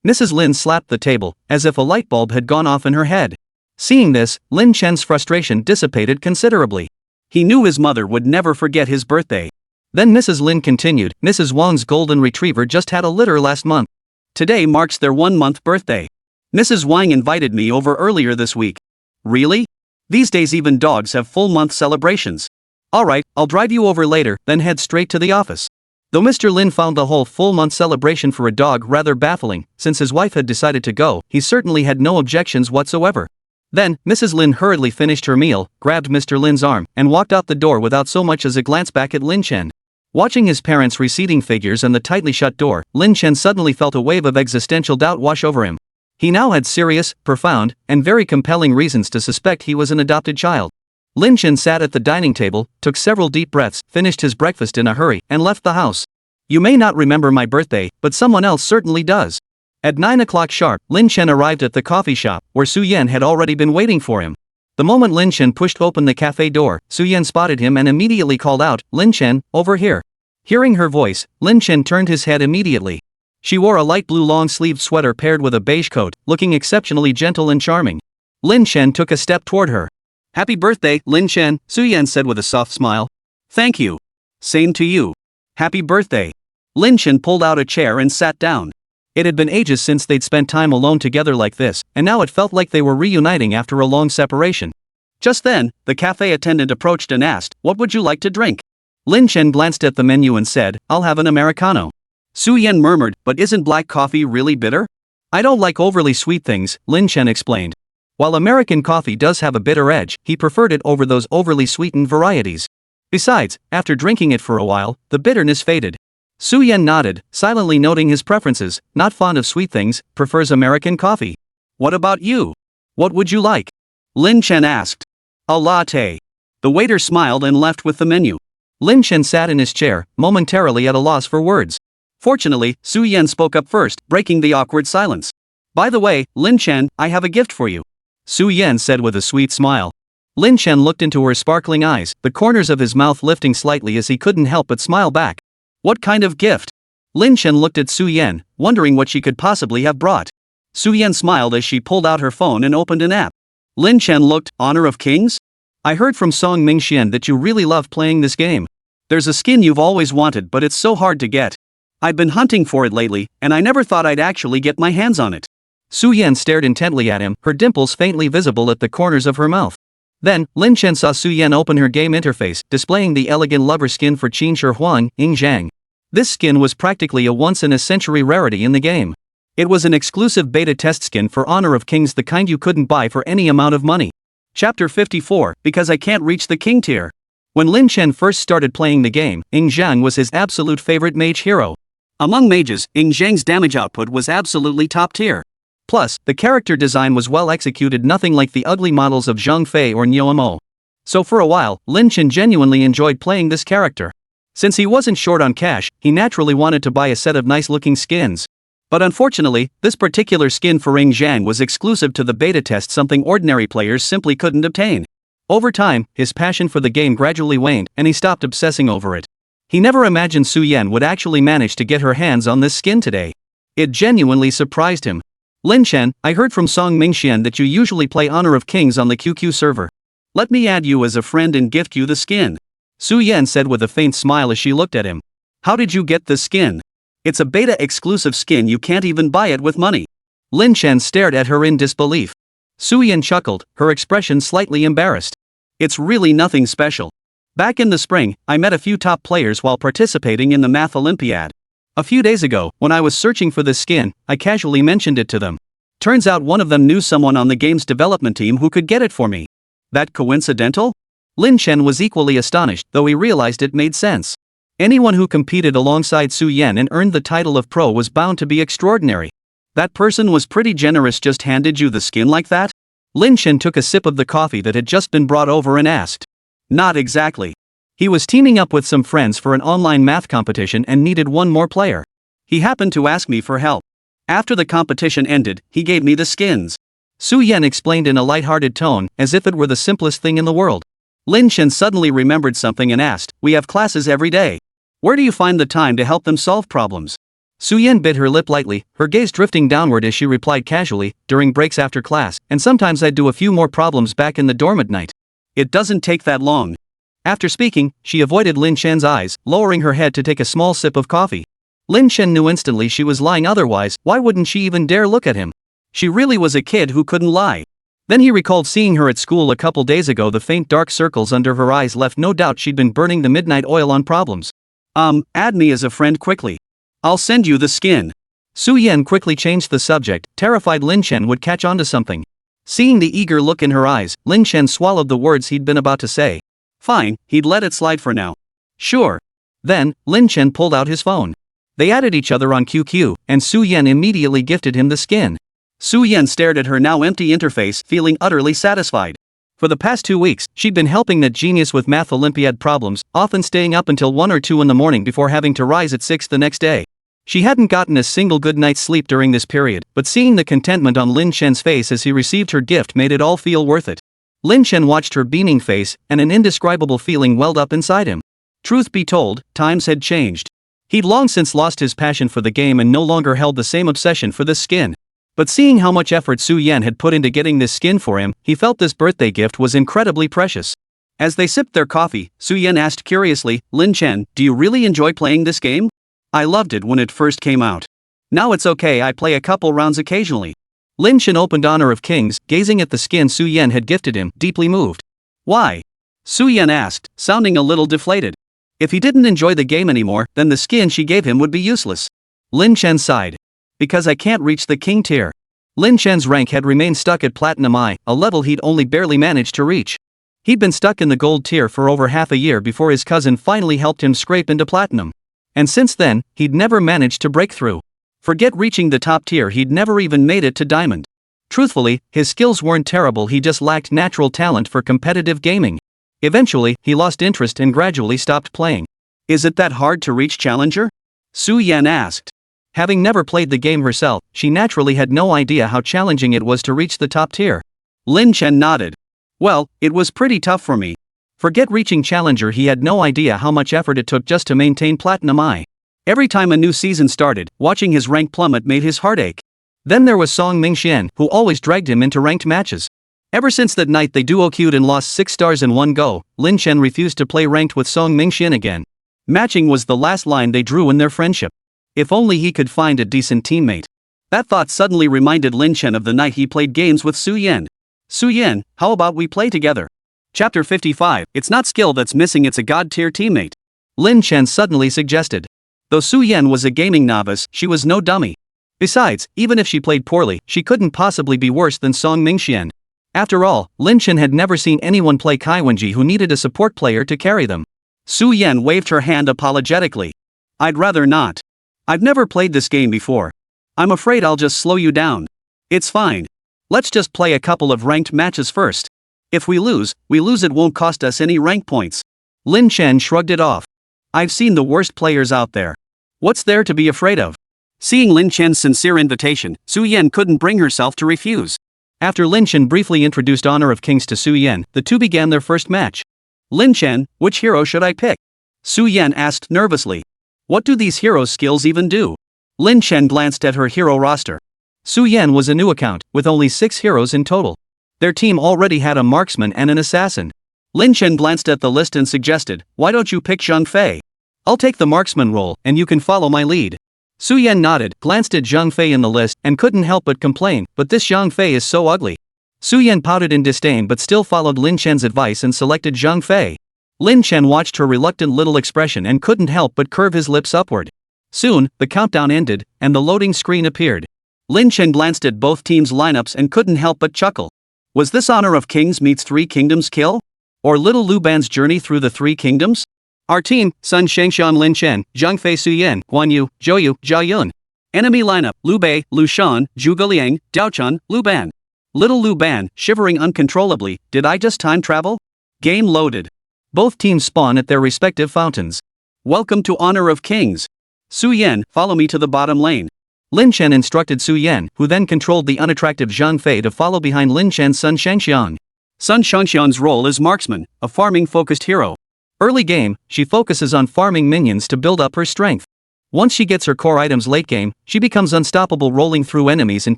[SPEAKER 1] Mrs. Lin slapped the table, as if a light bulb had gone off in her head. Seeing this, Lin Chen's frustration dissipated considerably. He knew his mother would never forget his birthday. Then Mrs. Lin continued, Mrs. Wang's golden retriever just had a litter last month. Today marks their 1-month birthday. Mrs. Wang invited me over earlier this week. Really? These days even dogs have full-month celebrations. Alright, I'll drive you over later, then head straight to the office. Though Mr. Lin found the whole full-month celebration for a dog rather baffling, since his wife had decided to go, he certainly had no objections whatsoever. Then, Mrs. Lin hurriedly finished her meal, grabbed Mr. Lin's arm, and walked out the door without so much as a glance back at Lin Chen. Watching his parents' receding figures and the tightly shut door, Lin Chen suddenly felt a wave of existential doubt wash over him. He now had serious, profound, and very compelling reasons to suspect he was an adopted child. Lin Chen sat at the dining table, took several deep breaths, finished his breakfast in a hurry, and left the house. You may not remember my birthday, but someone else certainly does. At 9 o'clock sharp, Lin Chen arrived at the coffee shop, where Su Yan had already been waiting for him. The moment Lin Chen pushed open the cafe door, Su Yan spotted him and immediately called out, "Lin Chen, over here." Hearing her voice, Lin Chen turned his head immediately. She wore a light blue long-sleeved sweater paired with a beige coat, looking exceptionally gentle and charming. Lin Chen took a step toward her. "Happy birthday, Lin Chen," Su Yan said with a soft smile. "Thank you. Same to you. Happy birthday." Lin Chen pulled out a chair and sat down. It had been ages since they'd spent time alone together like this, and now it felt like they were reuniting after a long separation. Just then, the cafe attendant approached and asked, "What would you like to drink?" Lin Chen glanced at the menu and said, "I'll have an Americano." Su Yan murmured, "But isn't black coffee really bitter?" "I don't like overly sweet things," Lin Chen explained. While American coffee does have a bitter edge, he preferred it over those overly sweetened varieties. Besides, after drinking it for a while, the bitterness faded. Su Yan nodded, silently noting his preferences, not fond of sweet things, prefers American coffee. "What about you? What would you like?" Lin Chen asked. "A latte." The waiter smiled and left with the menu. Lin Chen sat in his chair, momentarily at a loss for words. Fortunately, Su Yan spoke up first, breaking the awkward silence. "By the way, Lin Chen, I have a gift for you," Su Yan said with a sweet smile. Lin Chen looked into her sparkling eyes, the corners of his mouth lifting slightly as he couldn't help but smile back. "What kind of gift?" Lin Chen looked at Su Yan, wondering what she could possibly have brought. Su Yan smiled as she pulled out her phone and opened an app. Lin Chen looked, "Honor of Kings? I heard from Song Mingxian that you really love playing this game. There's a skin you've always wanted, but it's so hard to get. I've been hunting for it lately, and I never thought I'd actually get my hands on it." Su Yan stared intently at him, her dimples faintly visible at the corners of her mouth. Then, Lin Chen saw Su Yan open her game interface, displaying the elegant lover skin for Qin Shi Huang, Ying Zhang. This skin was practically a once-in-a-century rarity in the game. It was an exclusive beta test skin for Honor of Kings, the kind you couldn't buy for any amount of money. Chapter 54, Because I Can't Reach the King tier. When Lin Chen first started playing the game, Ying Zhang was his absolute favorite mage hero. Among mages, Ying Zhang's damage output was absolutely top tier. Plus, the character design was well executed, nothing like the ugly models of Zhang Fei or Niuemo. So for a while, Lin Chen genuinely enjoyed playing this character. Since he wasn't short on cash, he naturally wanted to buy a set of nice-looking skins. But unfortunately, this particular skin for Ying Zhang was exclusive to the beta test, something ordinary players simply couldn't obtain. Over time, his passion for the game gradually waned, and he stopped obsessing over it. He never imagined Su Yan would actually manage to get her hands on this skin today. It genuinely surprised him. "Lin Chen, I heard from Song Mingxian that you usually play Honor of Kings on the QQ server. Let me add you as a friend and gift you the skin," Su Yan said with a faint smile as she looked at him. "How did you get this skin? It's a beta exclusive skin, you can't even buy it with money." Lin Chen stared at her in disbelief. Su Yan chuckled, her expression slightly embarrassed. "It's really nothing special. Back in the spring, I met a few top players while participating in the Math Olympiad. A few days ago, when I was searching for this skin, I casually mentioned it to them. Turns out one of them knew someone on the game's development team who could get it for me. That coincidental?" Lin Chen was equally astonished, though he realized it made sense. Anyone who competed alongside Su Yan and earned the title of pro was bound to be extraordinary. That person was pretty generous, just handed you the skin like that? Lin Chen took a sip of the coffee that had just been brought over and asked. "Not exactly. He was teaming up with some friends for an online math competition and needed one more player. He happened to ask me for help. After the competition ended, he gave me the skins." Su Yan explained in a light-hearted tone, as if it were the simplest thing in the world. Lin Chen suddenly remembered something and asked, "We have classes every day. Where do you find the time to help them solve problems?" Su Yan bit her lip lightly, her gaze drifting downward as she replied casually, "During breaks after class, and sometimes I'd do a few more problems back in the dorm at night. It doesn't take that long." After speaking, she avoided Lin Chen's eyes, lowering her head to take a small sip of coffee. Lin Chen knew instantly she was lying, otherwise, why wouldn't she even dare look at him? She really was a kid who couldn't lie. Then he recalled seeing her at school a couple days ago. The faint dark circles under her eyes left no doubt she'd been burning the midnight oil on problems. Add me as a friend quickly. I'll send you the skin." Su Yan quickly changed the subject, terrified Lin Chen would catch on to something. Seeing the eager look in her eyes, Lin Chen swallowed the words he'd been about to say. Fine, he'd let it slide for now. Sure. Then, Lin Chen pulled out his phone. They added each other on QQ, and Su Yan immediately gifted him the skin. Su Yan stared at her now empty interface, feeling utterly satisfied. For the past 2 weeks, she'd been helping that genius with math Olympiad problems, often staying up until 1 or 2 in the morning before having to rise at 6 the next day. She hadn't gotten a single good night's sleep during this period, but seeing the contentment on Lin Shen's face as he received her gift made it all feel worth it. Lin Shen watched her beaming face, and an indescribable feeling welled up inside him. Truth be told, times had changed. He'd long since lost his passion for the game and no longer held the same obsession for this skin. But seeing how much effort Su Yan had put into getting this skin for him, he felt this birthday gift was incredibly precious. As they sipped their coffee, Su Yan asked curiously, "Lin Chen, do you really enjoy playing this game? I loved it when it first came out. Now it's okay, I play a couple rounds occasionally." Lin Chen opened Honor of Kings, gazing at the skin Su Yan had gifted him, deeply moved. "Why?" Su Yan asked, sounding a little deflated. If he didn't enjoy the game anymore, then the skin she gave him would be useless. Lin Chen sighed. "Because I can't reach the king tier." Lin Chen's rank had remained stuck at Platinum I, a level he'd only barely managed to reach. He'd been stuck in the gold tier for over half a year before his cousin finally helped him scrape into Platinum. And since then, he'd never managed to break through. Forget reaching the top tier, he'd never even made it to Diamond. Truthfully, his skills weren't terrible, he just lacked natural talent for competitive gaming. Eventually, he lost interest and gradually stopped playing. "Is it that hard to reach Challenger?" Su Yan asked. Having never played the game herself, she naturally had no idea how challenging it was to reach the top tier. Lin Chen nodded. "Well, it was pretty tough for me. Forget reaching Challenger, he had no idea how much effort it took just to maintain Platinum I. Every time a new season started, watching his rank plummet made his heart ache. Then there was Song Mingxian, who always dragged him into ranked matches. Ever since that night they duo queued and lost 6 stars in one go, Lin Chen refused to play ranked with Song Mingxian again. Matching was the last line they drew in their friendship. If only he could find a decent teammate. That thought suddenly reminded Lin Chen of the night he played games with Su Yan. "Su Yan, how about we play together?" Chapter 55, It's not skill that's missing, it's a god-tier teammate. Lin Chen suddenly suggested. Though Su Yan was a gaming novice, she was no dummy. Besides, even if she played poorly, she couldn't possibly be worse than Song Mingxian. After all, Lin Chen had never seen anyone play Kaiwenji who needed a support player to carry them. Su Yan waved her hand apologetically. "I'd rather not. I've never played this game before. I'm afraid I'll just slow you down." "It's fine. Let's just play a couple of ranked matches first. If we lose, it won't cost us any rank points." Lin Chen shrugged it off. "I've seen the worst players out there. What's there to be afraid of?" Seeing Lin Chen's sincere invitation, Su Yan couldn't bring herself to refuse. After Lin Chen briefly introduced Honor of Kings to Su Yan, the two began their first match. "Lin Chen, which hero should I pick?" Su Yan asked nervously. "What do these heroes' skills even do?" Lin Chen glanced at her hero roster. Su Yan was a new account, with only 6 heroes in total. Their team already had a marksman and an assassin. Lin Chen glanced at the list and suggested, "Why don't you pick Zhang Fei? I'll take the marksman role, and you can follow my lead." Su Yan nodded, glanced at Zhang Fei in the list, and couldn't help but complain, "But this Zhang Fei is so ugly." Su Yan pouted in disdain but still followed Lin Chen's advice and selected Zhang Fei. Lin Chen watched her reluctant little expression and couldn't help but curve his lips upward. Soon, the countdown ended, and the loading screen appeared. Lin Chen glanced at both teams' lineups and couldn't help but chuckle. Was this Honor of Kings meets Three Kingdoms kill? Or Little Lu Ban's journey through the Three Kingdoms? Our team: Sun Shangxian, Lin Chen, Zhang Fei, Su Yan, Guan Yu, Zhou Yu, Zhao Yun. Enemy lineup: Liu Bei, Lu Shan, Zhuge Liang, Dao Chun, Lu Ban. Little Lu Ban, shivering uncontrollably, "Did I just time travel?" Game loaded. Both teams spawn at their respective fountains. "Welcome to Honor of Kings. Su Yan, follow me to the bottom lane." Lin Chen instructed Su Yan, who then controlled the unattractive Zhang Fei to follow behind Lin Chen's Sun Shangxian. Sun Shangxian's role is marksman, a farming-focused hero. Early game, she focuses on farming minions to build up her strength. Once she gets her core items late game, she becomes unstoppable, rolling through enemies and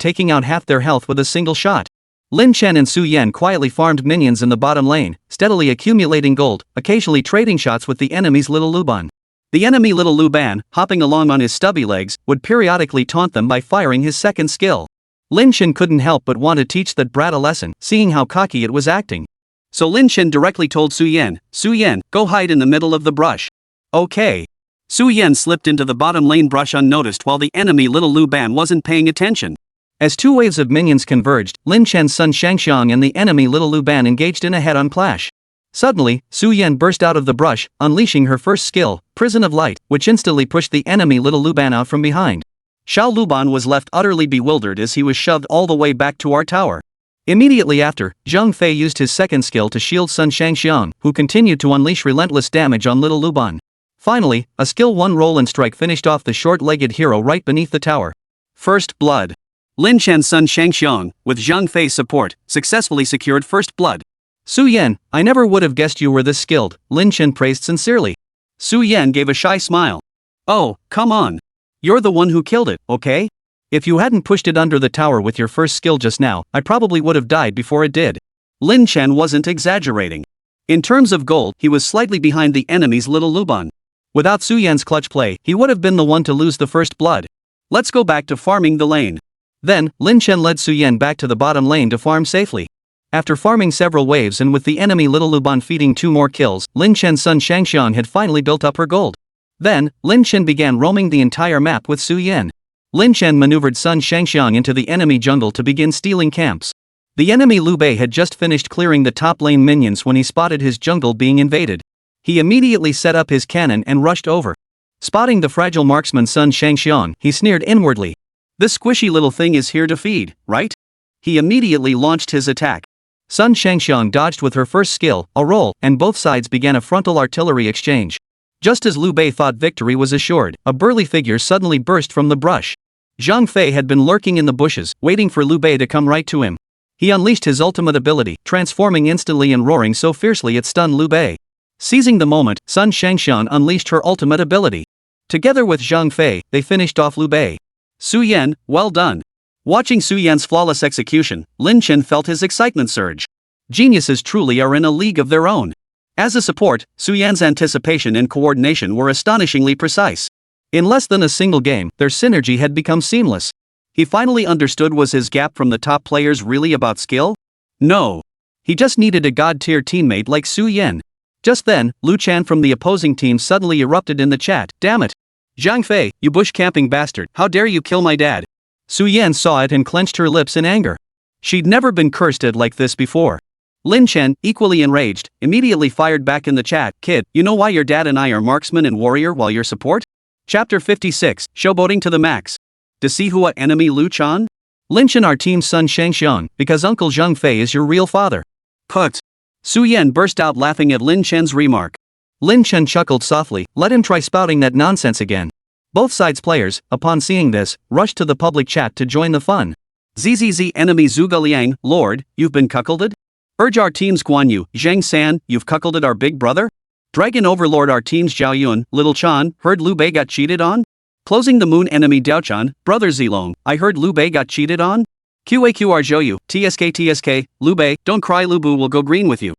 [SPEAKER 1] taking out half their health with a single shot. Lin Chen and Su Yan quietly farmed minions in the bottom lane, steadily accumulating gold, occasionally trading shots with the enemy's Little Lu Ban. The enemy Little Lu Ban, hopping along on his stubby legs, would periodically taunt them by firing his second skill. Lin Chen couldn't help but want to teach that brat a lesson, seeing how cocky it was acting. So Lin Chen directly told Su Yan, "Su Yan, go hide in the middle of the brush." "Okay." Su Yan slipped into the bottom lane brush unnoticed while the enemy Little Lu Ban wasn't paying attention. As 2 waves of minions converged, Lin Chen's Sun Shangxiang and the enemy Little Lu Ban engaged in a head-on clash. Suddenly, Su Yan burst out of the brush, unleashing her first skill, Prison of Light, which instantly pushed the enemy Little Lu Ban out from behind. Xiao Luban was left utterly bewildered as he was shoved all the way back to our tower. Immediately after, Zhang Fei used his second skill to shield Sun Shangxiang, who continued to unleash relentless damage on little Luban. Finally, a skill 1 roll and strike finished off the short-legged hero right beneath the tower. First blood. Lin Chen's Sun Shangxiang, with Zhang Fei's support, successfully secured first blood. Su Yan, I never would have guessed you were this skilled, Lin Chen praised sincerely. Su Yan gave a shy smile. Oh, come on. You're the one who killed it, okay? If you hadn't pushed it under the tower with your first skill just now, I probably would have died before it did. Lin Chen wasn't exaggerating. In terms of gold, he was slightly behind the enemy's little Luban. Without Su Yan's clutch play, he would have been the one to lose the first blood. Let's go back to farming the lane. Then, Lin Chen led Su Yan back to the bottom lane to farm safely. After farming several waves and with the enemy little Luban feeding 2 more kills, Lin Chen's Sun Shangxiang had finally built up her gold. Then, Lin Chen began roaming the entire map with Su Yan. Lin Chen maneuvered Sun Shangxiang into the enemy jungle to begin stealing camps. The enemy Liu Bei had just finished clearing the top lane minions when he spotted his jungle being invaded. He immediately set up his cannon and rushed over. Spotting the fragile marksman Sun Shangxiang, he sneered inwardly. This squishy little thing is here to feed, right? He immediately launched his attack. Sun Shangxiang dodged with her first skill, a roll, and both sides began a frontal artillery exchange. Just as Liu Bei thought victory was assured, a burly figure suddenly burst from the brush. Zhang Fei had been lurking in the bushes, waiting for Liu Bei to come right to him. He unleashed his ultimate ability, transforming instantly and roaring so fiercely it stunned Liu Bei. Seizing the moment, Sun Shangxiang unleashed her ultimate ability. Together with Zhang Fei, they finished off Liu Bei. Su Yan, well done. Watching Su Yan's flawless execution, Lin Chen felt his excitement surge. Geniuses truly are in a league of their own. As a support, Su Yan's anticipation and coordination were astonishingly precise. In less than a single game, their synergy had become seamless. He finally understood, was his gap from the top players really about skill? No. He just needed a god-tier teammate like Su Yan. Just then, Lu Chan from the opposing team suddenly erupted in the chat. Damn it. Zhang Fei, you bush-camping bastard, how dare you kill my dad? Su Yan saw it and clenched her lips in anger. She'd never been cursed at like this before. Lin Chen, equally enraged, immediately fired back in the chat. Kid, you know why your dad and I are marksman and warrior while you're support? Chapter 56, Showboating to the max. To see who a enemy Lu Chan? Lin Chen our team's Sun Shangxiang, because Uncle Zhang Fei is your real father. Put. Su Yan burst out laughing at Lin Chen's remark. Lin Chen chuckled softly, let him try spouting that nonsense again. Both sides players, upon seeing this, rushed to the public chat to join the fun. ZZZ enemy Zhuge Liang, Lord, you've been cuckolded? Urge our team's Guan Yu, Zhang San, you've cuckolded our big brother? Dragon Overlord our team's Zhao Yun, Little Chan, heard Liu Bei got cheated on? Closing the moon enemy Daochan, Brother Zilong, I heard Liu Bei got cheated on? QAQR Zhou TSK, Liu Bei, don't cry Lu Bu will go green with you.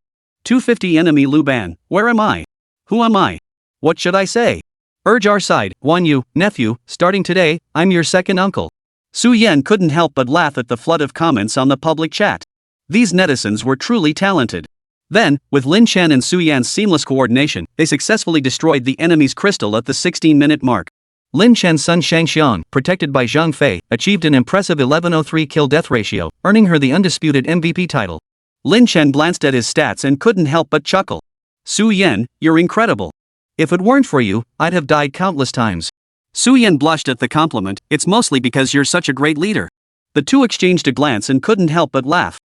[SPEAKER 1] 250 enemy Lu Ban, where am I? Who am I? What should I say? Urge our side, Guan Yu, nephew, starting today, I'm your second uncle. Su Yan couldn't help but laugh at the flood of comments on the public chat. These netizens were truly talented. Then, with Lin Chen and Su Yan's seamless coordination, they successfully destroyed the enemy's crystal at the 16-minute mark. Lin Chen's Sun Shangxiang, protected by Zhang Fei, achieved an impressive 11:03 kill-death ratio, earning her the undisputed MVP title. Lin Chen glanced at his stats and couldn't help but chuckle. Su Yan, you're incredible. If it weren't for you, I'd have died countless times. Su Yan blushed at the compliment. It's mostly because you're such a great leader. The two exchanged a glance and couldn't help but laugh.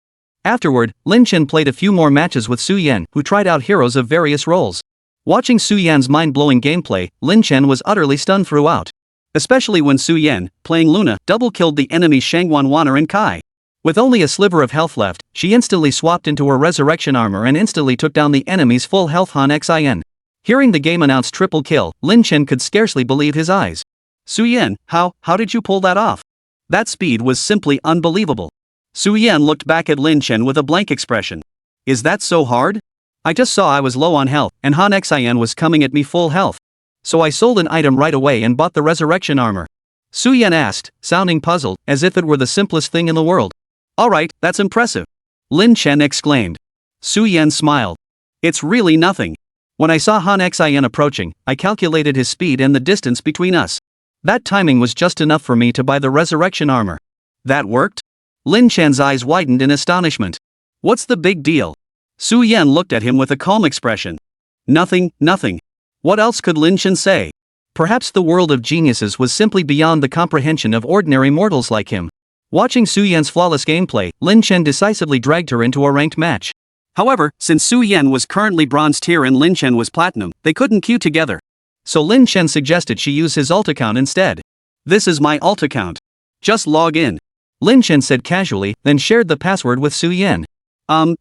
[SPEAKER 1] Afterward, Lin Chen played a few more matches with Su Yan, who tried out heroes of various roles. Watching Su Yan's mind-blowing gameplay, Lin Chen was utterly stunned throughout. Especially when Su Yan, playing Luna, double-killed the enemy's Shangwan Wanner and Kai. With only a sliver of health left, she instantly swapped into her resurrection armor and instantly took down the enemy's full health Han Xin. Hearing the game announce triple kill, Lin Chen could scarcely believe his eyes. Su Yan, how did you pull that off? That speed was simply unbelievable. Su Yan looked back at Lin Chen with a blank expression. Is that so hard? I just saw I was low on health, and Han Xin was coming at me full health. So I sold an item right away and bought the resurrection armor. Su Yan asked, sounding puzzled, as if it were the simplest thing in the world. Alright, that's impressive. Lin Chen exclaimed. Su Yan smiled. It's really nothing. When I saw Han Xin approaching, I calculated his speed and the distance between us. That timing was just enough for me to buy the resurrection armor. That worked? Lin Chen's eyes widened in astonishment. What's the big deal? Su Yan looked at him with a calm expression. Nothing. What else could Lin Chen say? Perhaps the world of geniuses was simply beyond the comprehension of ordinary mortals like him. Watching Su Yan's flawless gameplay, Lin Chen decisively dragged her into a ranked match. However, since Su Yan was currently bronze tier and Lin Chen was platinum, they couldn't queue together. So Lin Chen suggested she use his alt account instead. "This is my alt account. Just log in," Lin Chen said casually, then shared the password with Su Yan.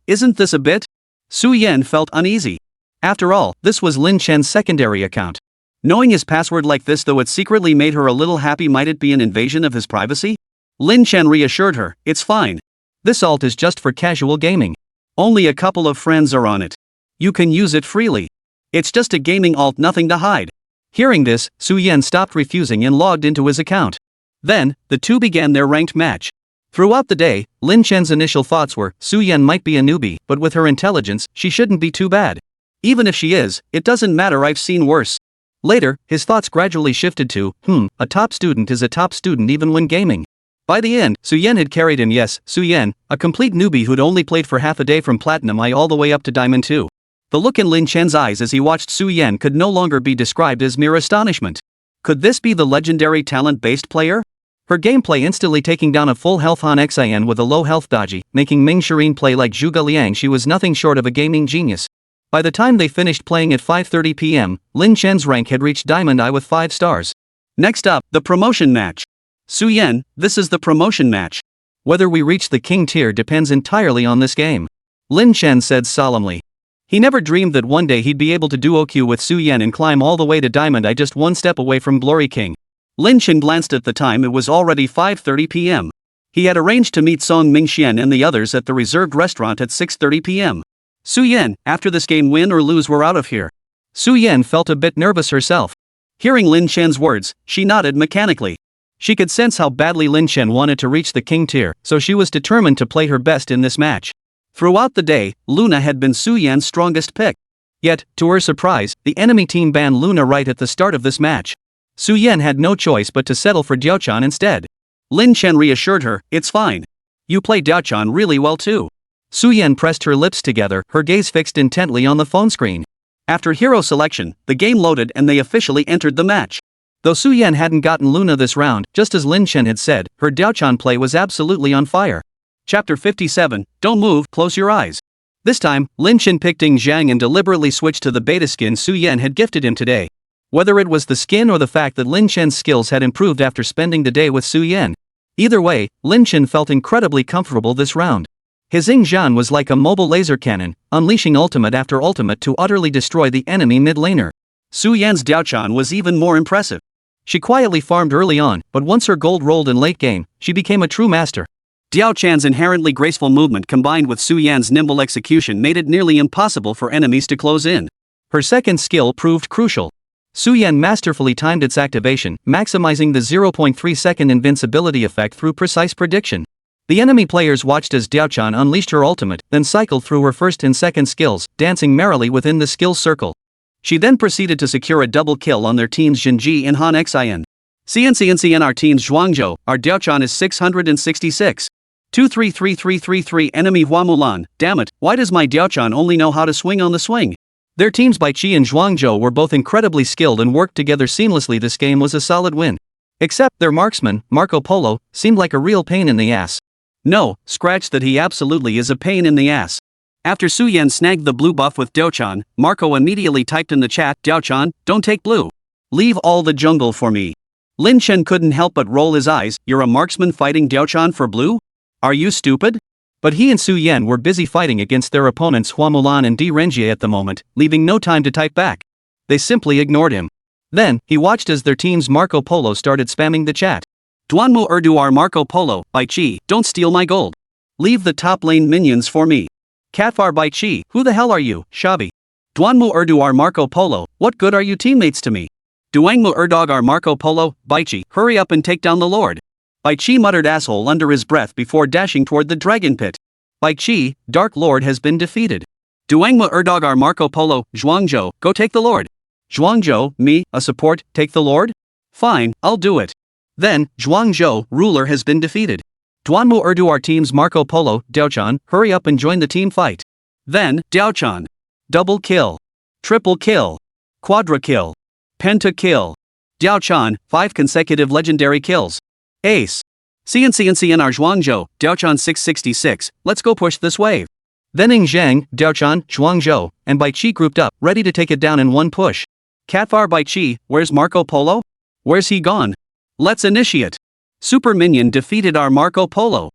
[SPEAKER 1] Isn't this a bit?" Su Yan felt uneasy. After all, this was Lin Chen's secondary account. Knowing his password like this, though it secretly made her a little happy, might it be an invasion of his privacy? Lin Chen reassured her, "It's fine. This alt is just for casual gaming. Only a couple of friends are on it. You can use it freely. It's just a gaming alt, nothing to hide." Hearing this, Su Yan stopped refusing and logged into his account. Then, the two began their ranked match. Throughout the day, Lin Chen's initial thoughts were, Su Yan might be a newbie, but with her intelligence, she shouldn't be too bad. Even if she is, it doesn't matter, I've seen worse. Later, his thoughts gradually shifted to, a top student is a top student even when gaming. By the end, Su Yan had carried him. Yes, Su Yan, a complete newbie who'd only played for half a day from Platinum I all the way up to Diamond 2. The look in Lin Chen's eyes as he watched Su Yan could no longer be described as mere astonishment. Could this be the legendary talent-based player? Her gameplay instantly taking down a full health Han Xin with a low health dodgy, making Ming Shireen play like Zhuge Liang. She was nothing short of a gaming genius. By the time they finished playing at 5:30 p.m., Lin Chen's rank had reached Diamond I with 5 stars. Next up, the promotion match. "Su Yan, this is the promotion match. Whether we reach the king tier depends entirely on this game," Lin Chen said solemnly. He never dreamed that one day he'd be able to duo queue with Su Yan and climb all the way to Diamond I just one step away from Glory King. Lin Chen glanced at the time. It was already 5:30 p.m. He had arranged to meet Song Mingxian and the others at the reserved restaurant at 6:30 p.m. "Su Yan, after this game, win or lose, we're out of here." Su Yan felt a bit nervous herself. Hearing Lin Chen's words, she nodded mechanically. She could sense how badly Lin Chen wanted to reach the king tier, so she was determined to play her best in this match. Throughout the day, Luna had been Su Yan's strongest pick. Yet, to her surprise, the enemy team banned Luna right at the start of this match. Su Yan had no choice but to settle for Diaochan instead. Lin Chen reassured her, "It's fine. You play Diaochan really well too." Su Yan pressed her lips together, her gaze fixed intently on the phone screen. After hero selection, the game loaded and they officially entered the match. Though Su Yan hadn't gotten Luna this round, just as Lin Chen had said, her Diaochan play was absolutely on fire. Chapter 57, Don't Move, Close Your Eyes. This time, Lin Chen picked Ding Zhang and deliberately switched to the beta skin Su Yan had gifted him today. Whether it was the skin or the fact that Lin Chen's skills had improved after spending the day with Su Yan. Either way, Lin Chen felt incredibly comfortable this round. His Ying Zhan was like a mobile laser cannon, unleashing ultimate after ultimate to utterly destroy the enemy mid laner. Su Yan's Diaochan was even more impressive. She quietly farmed early on, but once her gold rolled in late game, she became a true master. Diaochan's inherently graceful movement combined with Su Yan's nimble execution made it nearly impossible for enemies to close in. Her second skill proved crucial. Su Yan masterfully timed its activation, maximizing the 0.3-second invincibility effect through precise prediction. The enemy players watched as Diaochan unleashed her ultimate, then cycled through her first and second skills, dancing merrily within the skills circle. She then proceeded to secure a double kill on their teams Jinji and Han Xin. CNCNCN our team's Zhuangzhou, our Diaochan is 666. 233333 enemy Hua Mulan, damn it, why does my Diaochan only know how to swing on the swing? Their teams Baiqi and Zhuangzhou were both incredibly skilled and worked together seamlessly. This game was a solid win. Except, their marksman, Marco Polo, seemed like a real pain in the ass. No, scratch that, he absolutely is a pain in the ass. After Su Yan snagged the blue buff with Diaochan, Marco immediately typed in the chat, "Diaochan, don't take blue. Leave all the jungle for me." Lin Chen couldn't help but roll his eyes. "You're a marksman fighting Diaochan for blue? Are you stupid?" But he and Su Yan were busy fighting against their opponents Hua Mulan and Di Renjie at the moment, leaving no time to type back. They simply ignored him. Then, he watched as their team's Marco Polo started spamming the chat. "Duanmu Erduar Marco Polo, Baiqi, don't steal my gold. Leave the top lane minions for me. Katfar Baiqi, who the hell are you, Shabi? Duanmu Erduar Marco Polo, what good are you teammates to me? Duangmu Erdogar Marco Polo, Baiqi, hurry up and take down the lord." Baiqi muttered asshole under his breath before dashing toward the dragon pit. "Baiqi, Dark Lord has been defeated. Duangmu Erdogar Marco Polo, Zhuangzhou, go take the lord." "Zhuangzhou, me, a support, take the lord? Fine, I'll do it." Then, "Zhuangzhou, ruler has been defeated. Duanmu Erduar team's Marco Polo, Diaochan, hurry up and join the team fight." Then, Diaochan. Double kill. Triple kill. Quadra kill. Penta kill. Diaochan, 5 consecutive legendary kills. Ace. CNCNCNR Zhuangzhou, Daochan 666, let's go push this wave. Then Ing Zhang, Daochan, Zhuangzhou, and Bai Qi grouped up, ready to take it down in one push. Catfar Bai Qi, where's Marco Polo? Where's he gone? Let's initiate. Super Minion defeated our Marco Polo.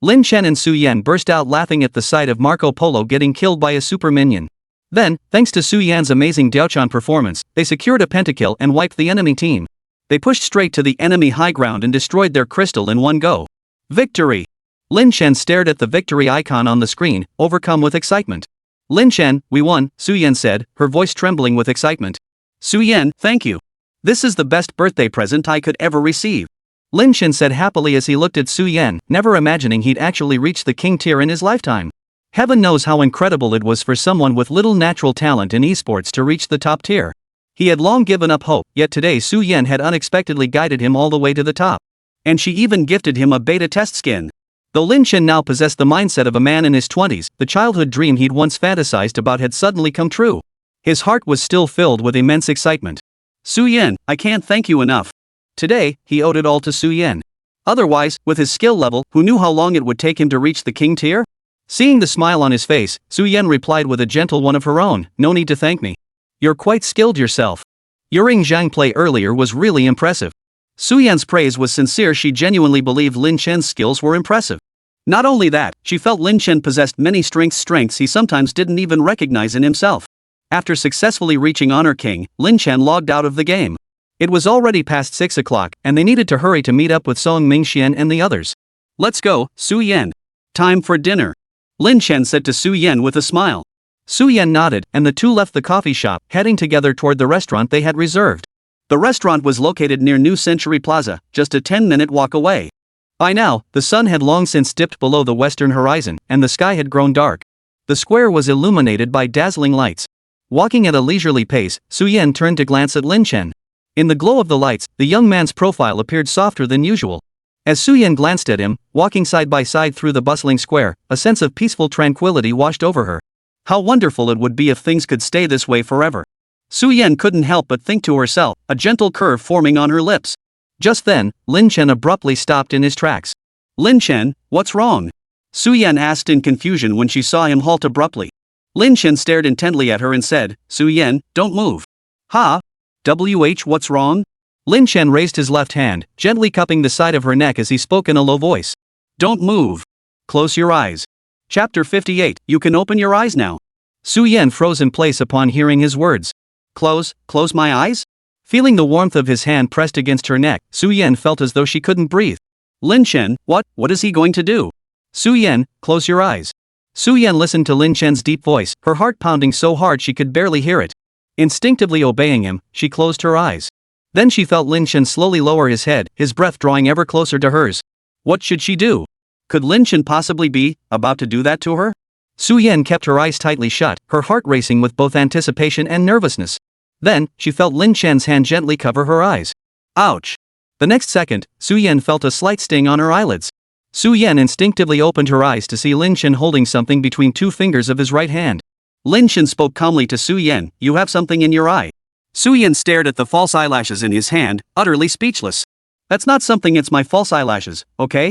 [SPEAKER 1] Lin Chen and Su Yan burst out laughing at the sight of Marco Polo getting killed by a super minion. Then, thanks to Su Yan's amazing Daochan performance, they secured a pentakill and wiped the enemy team. They pushed straight to the enemy high ground and destroyed their crystal in one go. Victory! Lin Chen stared at the victory icon on the screen, overcome with excitement. Lin Chen, we won, Su Yan said, her voice trembling with excitement. Su Yan, thank you. This is the best birthday present I could ever receive. Lin Chen said happily as he looked at Su Yan, never imagining he'd actually reach the king tier in his lifetime. Heaven knows how incredible it was for someone with little natural talent in esports to reach the top tier. He had long given up hope, yet today Su Yan had unexpectedly guided him all the way to the top. And she even gifted him a beta test skin. Though Lin Chen now possessed the mindset of a man in his 20s, the childhood dream he'd once fantasized about had suddenly come true. His heart was still filled with immense excitement. Su Yan, I can't thank you enough. Today, he owed it all to Su Yan. Otherwise, with his skill level, who knew how long it would take him to reach the king tier? Seeing the smile on his face, Su Yan replied with a gentle one of her own, no need to thank me. You're quite skilled yourself. Your Ing Zhang play earlier was really impressive. Su Yan's praise was sincere. She genuinely believed Lin Chen's skills were impressive. Not only that, she felt Lin Chen possessed many strengths he sometimes didn't even recognize in himself. After successfully reaching Honor King, Lin Chen logged out of the game. It was already past 6 o'clock, and they needed to hurry to meet up with Song Mingxian and the others. Let's go, Su Yan. Time for dinner. Lin Chen said to Su Yan with a smile. Su Yan nodded, and the two left the coffee shop, heading together toward the restaurant they had reserved. The restaurant was located near New Century Plaza, just a 10-minute walk away. By now, the sun had long since dipped below the western horizon, and the sky had grown dark. The square was illuminated by dazzling lights. Walking at a leisurely pace, Su Yan turned to glance at Lin Chen. In the glow of the lights, the young man's profile appeared softer than usual. As Su Yan glanced at him, walking side by side through the bustling square, a sense of peaceful tranquility washed over her. How wonderful it would be if things could stay this way forever. Su Yan couldn't help but think to herself, a gentle curve forming on her lips. Just then, Lin Chen abruptly stopped in his tracks. Lin Chen, what's wrong? Su Yan asked in confusion when she saw him halt abruptly. Lin Chen stared intently at her and said, Su Yan, don't move. Ha? What's wrong? Lin Chen raised his left hand, gently cupping the side of her neck as he spoke in a low voice. Don't move. Close your eyes. Chapter 58, you can open your eyes now. Su Yan froze in place upon hearing his words. Close my eyes? Feeling the warmth of his hand pressed against her neck, Su Yan felt as though she couldn't breathe. Lin Chen, what is he going to do? Su Yan, close your eyes. Su Yan listened to Lin Chen's deep voice, her heart pounding so hard she could barely hear it. Instinctively obeying him, she closed her eyes. Then she felt Lin Chen slowly lower his head, his breath drawing ever closer to hers. What should she do? Could Lin Chen possibly be about to do that to her? Su Yan kept her eyes tightly shut, her heart racing with both anticipation and nervousness. Then, she felt Lin Chen's hand gently cover her eyes. Ouch! The next second, Su Yan felt a slight sting on her eyelids. Su Yan instinctively opened her eyes to see Lin Chen holding something between two fingers of his right hand. Lin Chen spoke calmly to Su Yan, you have something in your eye. Su Yan stared at the false eyelashes in his hand, utterly speechless. That's not something, it's my false eyelashes, okay?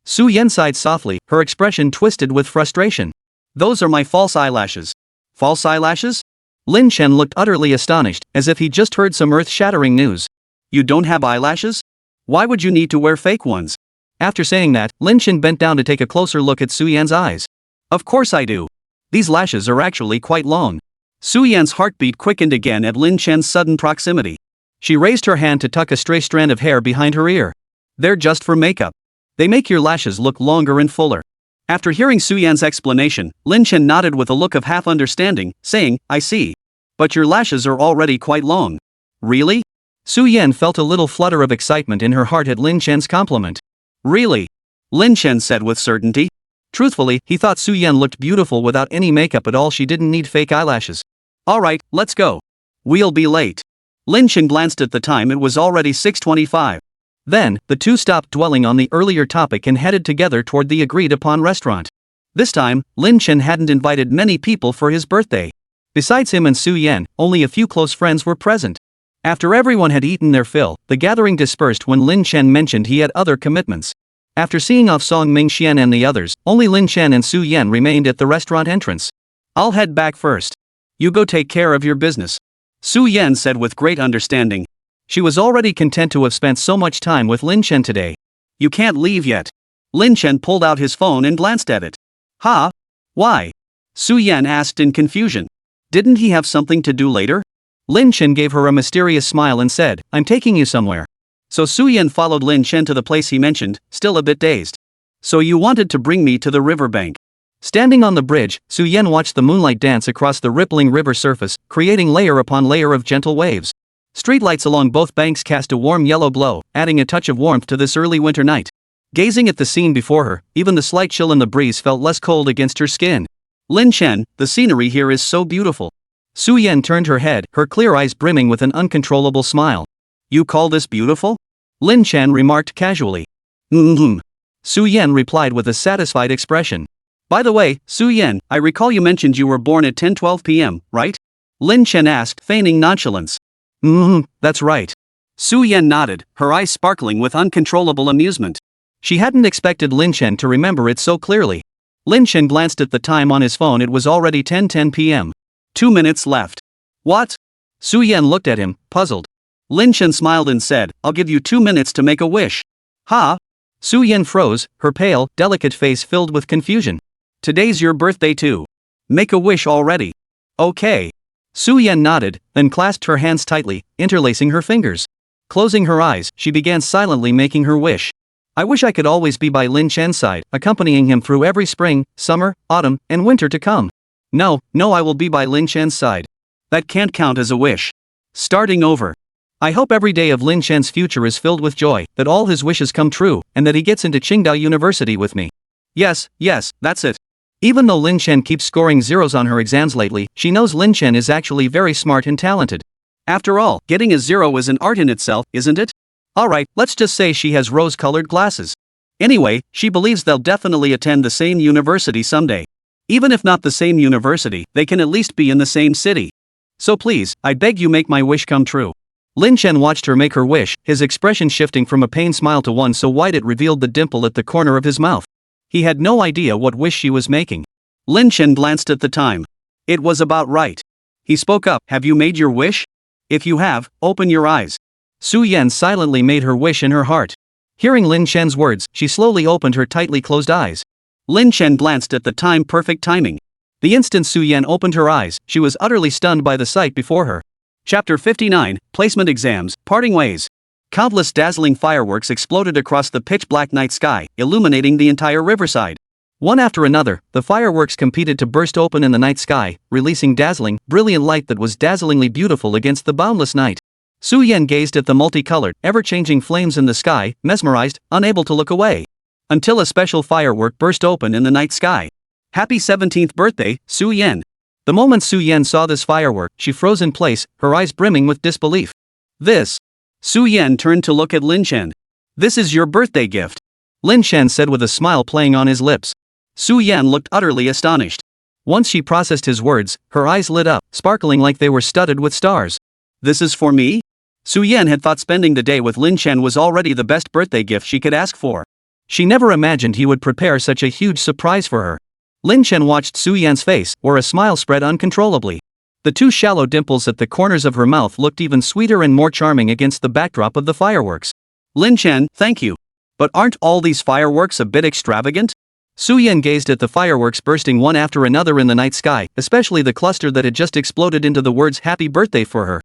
[SPEAKER 1] Su Yan sighed softly, her expression twisted with frustration. Those are my false eyelashes. False eyelashes? Lin Chen looked utterly astonished, as if he just heard some earth-shattering news. You don't have eyelashes? Why would you need to wear fake ones? After saying that, Lin Chen bent down to take a closer look at Su Yan's eyes. Of course I do. These lashes are actually quite long. Su Yan's heartbeat quickened again at Lin Chen's sudden proximity. She raised her hand to tuck a stray strand of hair behind her ear. They're just for makeup. They make your lashes look longer and fuller. After hearing Su Yan's explanation, Lin Chen nodded with a look of half understanding, saying, I see. But your lashes are already quite long. Really? Su Yan felt a little flutter of excitement in her heart at Lin Chen's compliment. Really? Lin Chen said with certainty. Truthfully, he thought Su Yan looked beautiful without any makeup at all. She didn't need fake eyelashes. Alright, let's go. We'll be late. Lin Chen glanced at the time, it was already 6:25. Then, the two stopped dwelling on the earlier topic and headed together toward the agreed-upon restaurant. This time, Lin Chen hadn't invited many people for his birthday. Besides him and Su Yan, only a few close friends were present. After everyone had eaten their fill, the gathering dispersed when Lin Chen mentioned he had other commitments. After seeing off Song Mingxian and the others, only Lin Chen and Su Yan remained at the restaurant entrance. I'll head back first. You go take care of your business, Su Yan said with great understanding. She was already content to have spent so much time with Lin Chen today. You can't leave yet. Lin Chen pulled out his phone and glanced at it. Huh? Why? Su Yan asked in confusion. Didn't he have something to do later? Lin Chen gave her a mysterious smile and said, I'm taking you somewhere. So Su Yan followed Lin Chen to the place he mentioned, still a bit dazed. So you wanted to bring me to the riverbank. Standing on the bridge, Su Yan watched the moonlight dance across the rippling river surface, creating layer upon layer of gentle waves. Streetlights along both banks cast a warm yellow glow, adding a touch of warmth to this early winter night. Gazing at the scene before her, even the slight chill in the breeze felt less cold against her skin. Lin Chen, the scenery here is so beautiful. Su Yan turned her head, her clear eyes brimming with an uncontrollable smile. You call this beautiful? Lin Chen remarked casually. Su Yan replied with a satisfied expression. By the way, Su Yan, I recall you mentioned you were born at 10:12 p.m., right? Lin Chen asked, feigning nonchalance. That's right. Su Yan nodded, her eyes sparkling with uncontrollable amusement. She hadn't expected Lin Chen to remember it so clearly. Lin Chen glanced at the time on his phone. It was already 10:10 p.m. 2 minutes left. What? Su Yan looked at him, puzzled. Lin Chen smiled and said, I'll give you 2 minutes to make a wish. Huh? Su Yan froze, her pale, delicate face filled with confusion. Today's your birthday too. Make a wish already. Okay. Su Yan nodded, then clasped her hands tightly, interlacing her fingers. Closing her eyes, she began silently making her wish. I wish I could always be by Lin Chen's side, accompanying him through every spring, summer, autumn, and winter to come. No, I will be by Lin Chen's side. That can't count as a wish. Starting over. I hope every day of Lin Chen's future is filled with joy, that all his wishes come true, and that he gets into Qingdao University with me. Yes, that's it. Even though Lin Chen keeps scoring zeros on her exams lately, she knows Lin Chen is actually very smart and talented. After all, getting a zero is an art in itself, isn't it? Alright, let's just say she has rose-colored glasses. Anyway, she believes they'll definitely attend the same university someday. Even if not the same university, they can at least be in the same city. So please, I beg you make my wish come true. Lin Chen watched her make her wish, his expression shifting from a pained smile to one so wide it revealed the dimple at the corner of his mouth. He had no idea what wish she was making. Lin Chen glanced at the time. It was about right. He spoke up, have you made your wish? If you have, open your eyes. Su Yan silently made her wish in her heart. Hearing Lin Chen's words, she slowly opened her tightly closed eyes. Lin Chen glanced at the time, perfect timing. The instant Su Yan opened her eyes, she was utterly stunned by the sight before her. Chapter 59, Placement Exams, Parting Ways. Countless dazzling fireworks exploded across the pitch-black night sky, illuminating the entire riverside. One after another, the fireworks competed to burst open in the night sky, releasing dazzling, brilliant light that was dazzlingly beautiful against the boundless night. Su Yan gazed at the multicolored, ever-changing flames in the sky, mesmerized, unable to look away. Until a special firework burst open in the night sky. Happy 17th birthday, Su Yan. The moment Su Yan saw this firework, she froze in place, her eyes brimming with disbelief. This. Su Yan turned to look at Lin Chen. This is your birthday gift. Lin Chen said with a smile playing on his lips. Su Yan looked utterly astonished. Once she processed his words, her eyes lit up, sparkling like they were studded with stars. This is for me? Su Yan had thought spending the day with Lin Chen was already the best birthday gift she could ask for. She never imagined he would prepare such a huge surprise for her. Lin Chen watched Su Yan's face, where a smile spread uncontrollably. The two shallow dimples at the corners of her mouth looked even sweeter and more charming against the backdrop of the fireworks. Lin Chen, thank you. But aren't all these fireworks a bit extravagant? Su Yan gazed at the fireworks bursting one after another in the night sky, especially the cluster that had just exploded into the words happy birthday for her.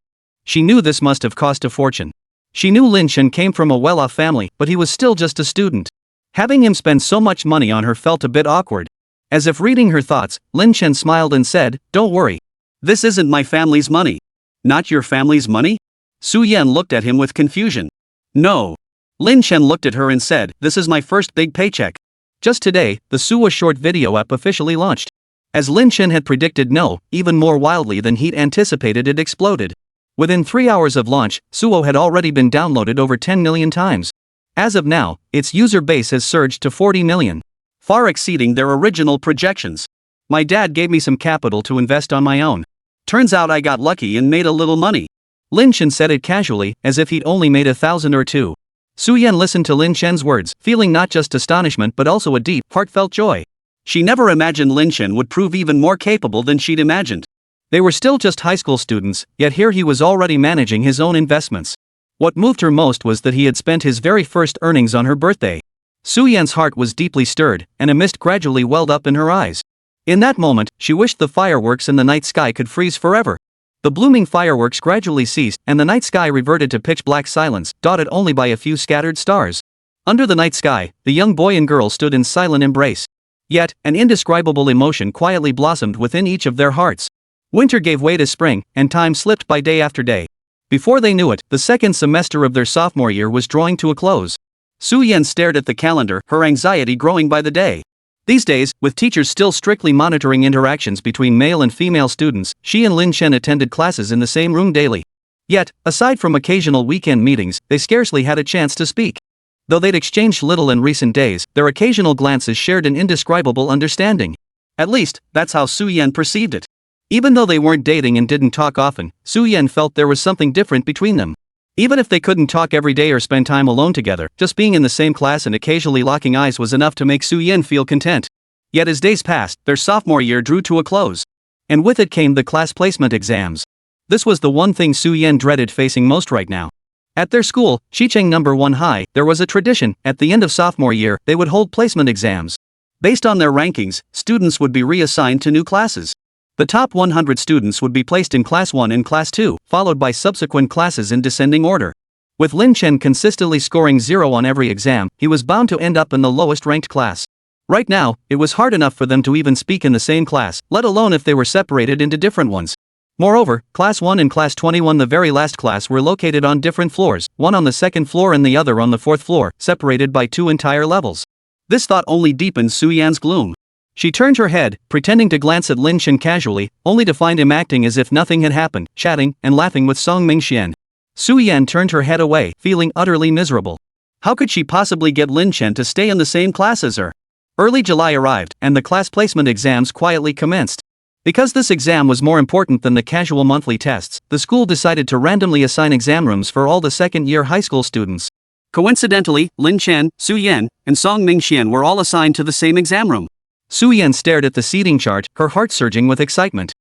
[SPEAKER 1] She knew this must have cost a fortune. She knew Lin Chen came from a well-off family, but he was still just a student. Having him spend so much money on her felt a bit awkward. As if reading her thoughts, Lin Chen smiled and said, don't worry. This isn't my family's money. Not your family's money? Su Yan looked at him with confusion. No. Lin Chen looked at her and said, this is my first big paycheck. Just today, the Suwa short video app officially launched. As Lin Chen had predicted, no, even more wildly than he'd anticipated, it exploded. Within 3 hours of launch, Suwo had already been downloaded over 10 million times. As of now, its user base has surged to 40 million. Far exceeding their original projections. My dad gave me some capital to invest on my own. Turns out I got lucky and made a little money. Lin Chen said it casually, as if he'd only made 1,000 or 2. Su-Yen listened to Lin Chen's words, feeling not just astonishment but also a deep, heartfelt joy. She never imagined Lin Chen would prove even more capable than she'd imagined. They were still just high school students, yet here he was already managing his own investments. What moved her most was that he had spent his very first earnings on her birthday. Su-Yen's heart was deeply stirred, and a mist gradually welled up in her eyes. In that moment, she wished the fireworks in the night sky could freeze forever. The blooming fireworks gradually ceased, and the night sky reverted to pitch-black silence, dotted only by a few scattered stars. Under the night sky, the young boy and girl stood in silent embrace. Yet, an indescribable emotion quietly blossomed within each of their hearts. Winter gave way to spring, and time slipped by day after day. Before they knew it, the second semester of their sophomore year was drawing to a close. Su-Yen stared at the calendar, her anxiety growing by the day. These days, with teachers still strictly monitoring interactions between male and female students, she and Lin Chen attended classes in the same room daily. Yet, aside from occasional weekend meetings, they scarcely had a chance to speak. Though they'd exchanged little in recent days, their occasional glances shared an indescribable understanding. At least, that's how Su-Yen perceived it. Even though they weren't dating and didn't talk often, Su-Yen felt there was something different between them. Even if they couldn't talk every day or spend time alone together, just being in the same class and occasionally locking eyes was enough to make Su-Yen feel content. Yet as days passed, their sophomore year drew to a close. And with it came the class placement exams. This was the one thing Su-Yen dreaded facing most right now. At their school, Xicheng No. 1 High, there was a tradition: at the end of sophomore year, they would hold placement exams. Based on their rankings, students would be reassigned to new classes. The top 100 students would be placed in Class 1 and Class 2, followed by subsequent classes in descending order. With Lin Chen consistently scoring 0 on every exam, he was bound to end up in the lowest ranked class. Right now, it was hard enough for them to even speak in the same class, let alone if they were separated into different ones. Moreover, Class 1 and Class 21, the very last class, were located on different floors, one on the second floor and the other on the fourth floor, separated by 2 entire levels. This thought only deepened Su-Yen's gloom. She turned her head, pretending to glance at Lin Chen casually, only to find him acting as if nothing had happened, chatting and laughing with Song Mingxian. Su-Yen turned her head away, feeling utterly miserable. How could she possibly get Lin Chen to stay in the same class as her? Early July arrived, and the class placement exams quietly commenced. Because this exam was more important than the casual monthly tests, the school decided to randomly assign exam rooms for all the second-year high school students. Coincidentally, Lin Chen, Su-Yen, and Song Mingxian were all assigned to the same exam room. Su-Yen stared at the seating chart, her heart surging with excitement.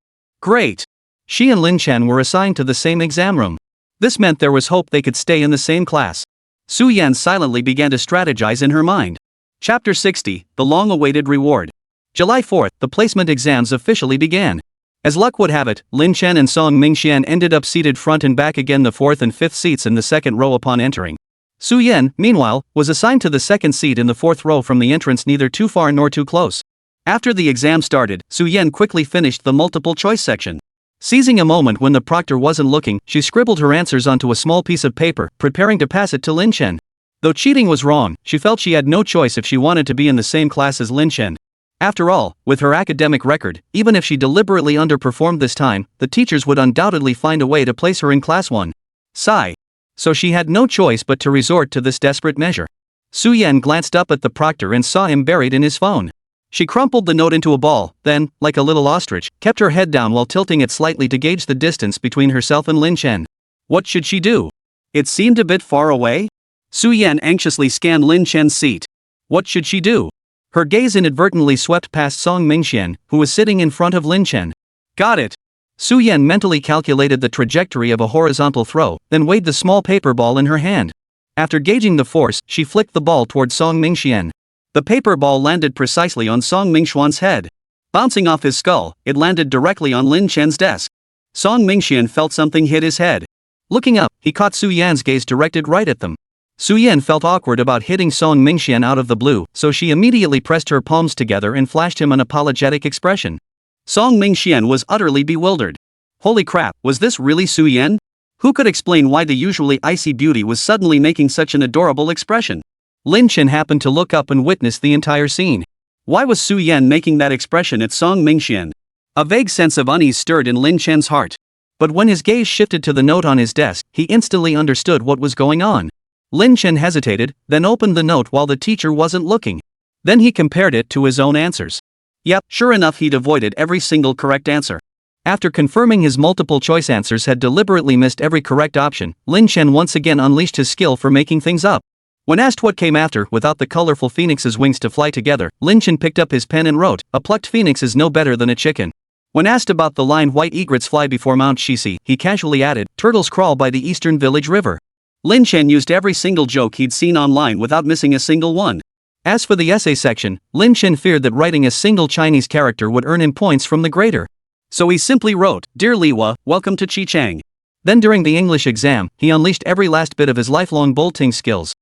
[SPEAKER 1] Great! She and Lin Chen were assigned to the same exam room. This meant there was hope they could stay in the same class. Su-Yen silently began to strategize in her mind. Chapter 60, The Long-Awaited Reward. July 4th, the placement exams officially began. As luck would have it, Lin Chen and Song Mingxian ended up seated front and back again, the fourth and fifth seats in the second row upon entering. Su-Yen, meanwhile, was assigned to the second seat in the fourth row from the entrance, neither too far nor too close. After the exam started, Su-Yen quickly finished the multiple choice section. Seizing a moment when the proctor wasn't looking, she scribbled her answers onto a small piece of paper, preparing to pass it to Lin Chen. Though cheating was wrong, she felt she had no choice if she wanted to be in the same class as Lin Chen. After all, with her academic record, even if she deliberately underperformed this time, the teachers would undoubtedly find a way to place her in Class 1. Sigh. So she had no choice but to resort to this desperate measure. Su-Yen glanced up at the proctor and saw him buried in his phone. She crumpled the note into a ball, then, like a little ostrich, kept her head down while tilting it slightly to gauge the distance between herself and Lin Chen. What should she do? It seemed a bit far away. Su-Yen anxiously scanned Lin Chen's seat. What should she do? Her gaze inadvertently swept past Song Mingxian, who was sitting in front of Lin Chen. Got it. Su-Yen mentally calculated the trajectory of a horizontal throw, then weighed the small paper ball in her hand. After gauging the force, she flicked the ball toward Song Mingxian. The paper ball landed precisely on Song Mingxian's head. Bouncing off his skull, it landed directly on Lin Chen's desk. Song Mingxian felt something hit his head. Looking up, he caught Su-Yen's gaze directed right at them. Su-Yen felt awkward about hitting Song Mingxian out of the blue, so she immediately pressed her palms together and flashed him an apologetic expression. Song Mingxian was utterly bewildered. Holy crap, was this really Su-Yen? Who could explain why the usually icy beauty was suddenly making such an adorable expression? Lin Chen happened to look up and witness the entire scene. Why was Su-Yen making that expression at Song Mingxian? A vague sense of unease stirred in Lin Chen's heart. But when his gaze shifted to the note on his desk, he instantly understood what was going on. Lin Chen hesitated, then opened the note while the teacher wasn't looking. Then he compared it to his own answers. Yep, sure enough, he'd avoided every single correct answer. After confirming his multiple choice answers had deliberately missed every correct option, Lin Chen once again unleashed his skill for making things up. When asked what came after without the colorful phoenix's wings to fly together, Lin Chen picked up his pen and wrote, "A plucked phoenix is no better than a chicken." When asked about the line "White egrets fly before Mount Shisi," he casually added, "Turtles crawl by the eastern village river." Lin Chen used every single joke he'd seen online without missing a single one. As for the essay section, Lin Chen feared that writing a single Chinese character would earn him points from the grader. So he simply wrote, "Dear Liwa, welcome to Chichang." Then during the English exam, he unleashed every last bit of his lifelong bolting skills.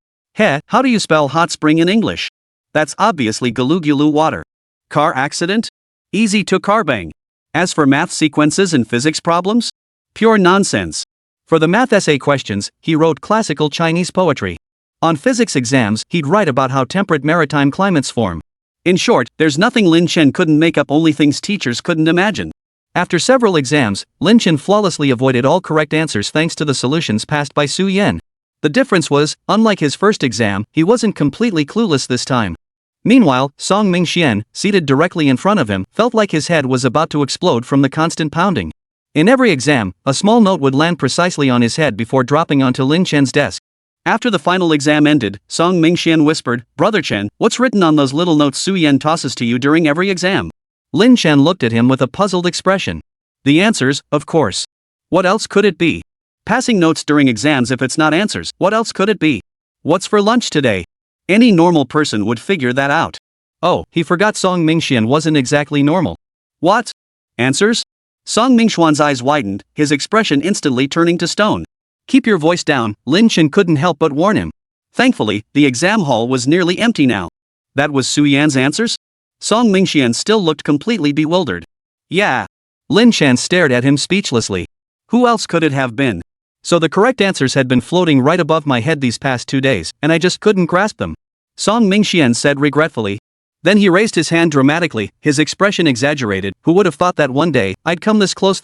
[SPEAKER 1] How do you spell hot spring in English? That's obviously galugulu water. Car accident? Easy to car bang. As for math sequences and physics problems? Pure nonsense. For the math essay questions, he wrote classical Chinese poetry. On physics exams, he'd write about how temperate maritime climates form. In short, there's nothing Lin Chen couldn't make up, only things teachers couldn't imagine. After several exams, Lin Chen flawlessly avoided all correct answers thanks to the solutions passed by Su Yan. The difference was, unlike his first exam, he wasn't completely clueless this time. Meanwhile, Song Mingxian, seated directly in front of him, felt like his head was about to explode from the constant pounding. In every exam, a small note would land precisely on his head before dropping onto Lin Chen's desk. After the final exam ended, Song Mingxian whispered, "Brother Chen, what's written on those little notes Su Yan tosses to you during every exam?" Lin Chen looked at him with a puzzled expression. The answers, of course. What else could it be? Passing notes during exams, if it's not answers, what else could it be? What's for lunch today? Any normal person would figure that out. Oh, he forgot Song Mingxian wasn't exactly normal. What? Answers? Song Mingxuan's eyes widened, his expression instantly turning to stone. "Keep your voice down," Lin Chen couldn't help but warn him. Thankfully, the exam hall was nearly empty now. That was Su Yan's answers? Song Mingxian still looked completely bewildered. Yeah. Lin Chen stared at him speechlessly. Who else could it have been? So the correct answers had been floating right above my head these past 2 days, and I just couldn't grasp them. Song Mingxian said regretfully. Then he raised his hand dramatically, his expression exaggerated. Who would have thought that one day, I'd come this close?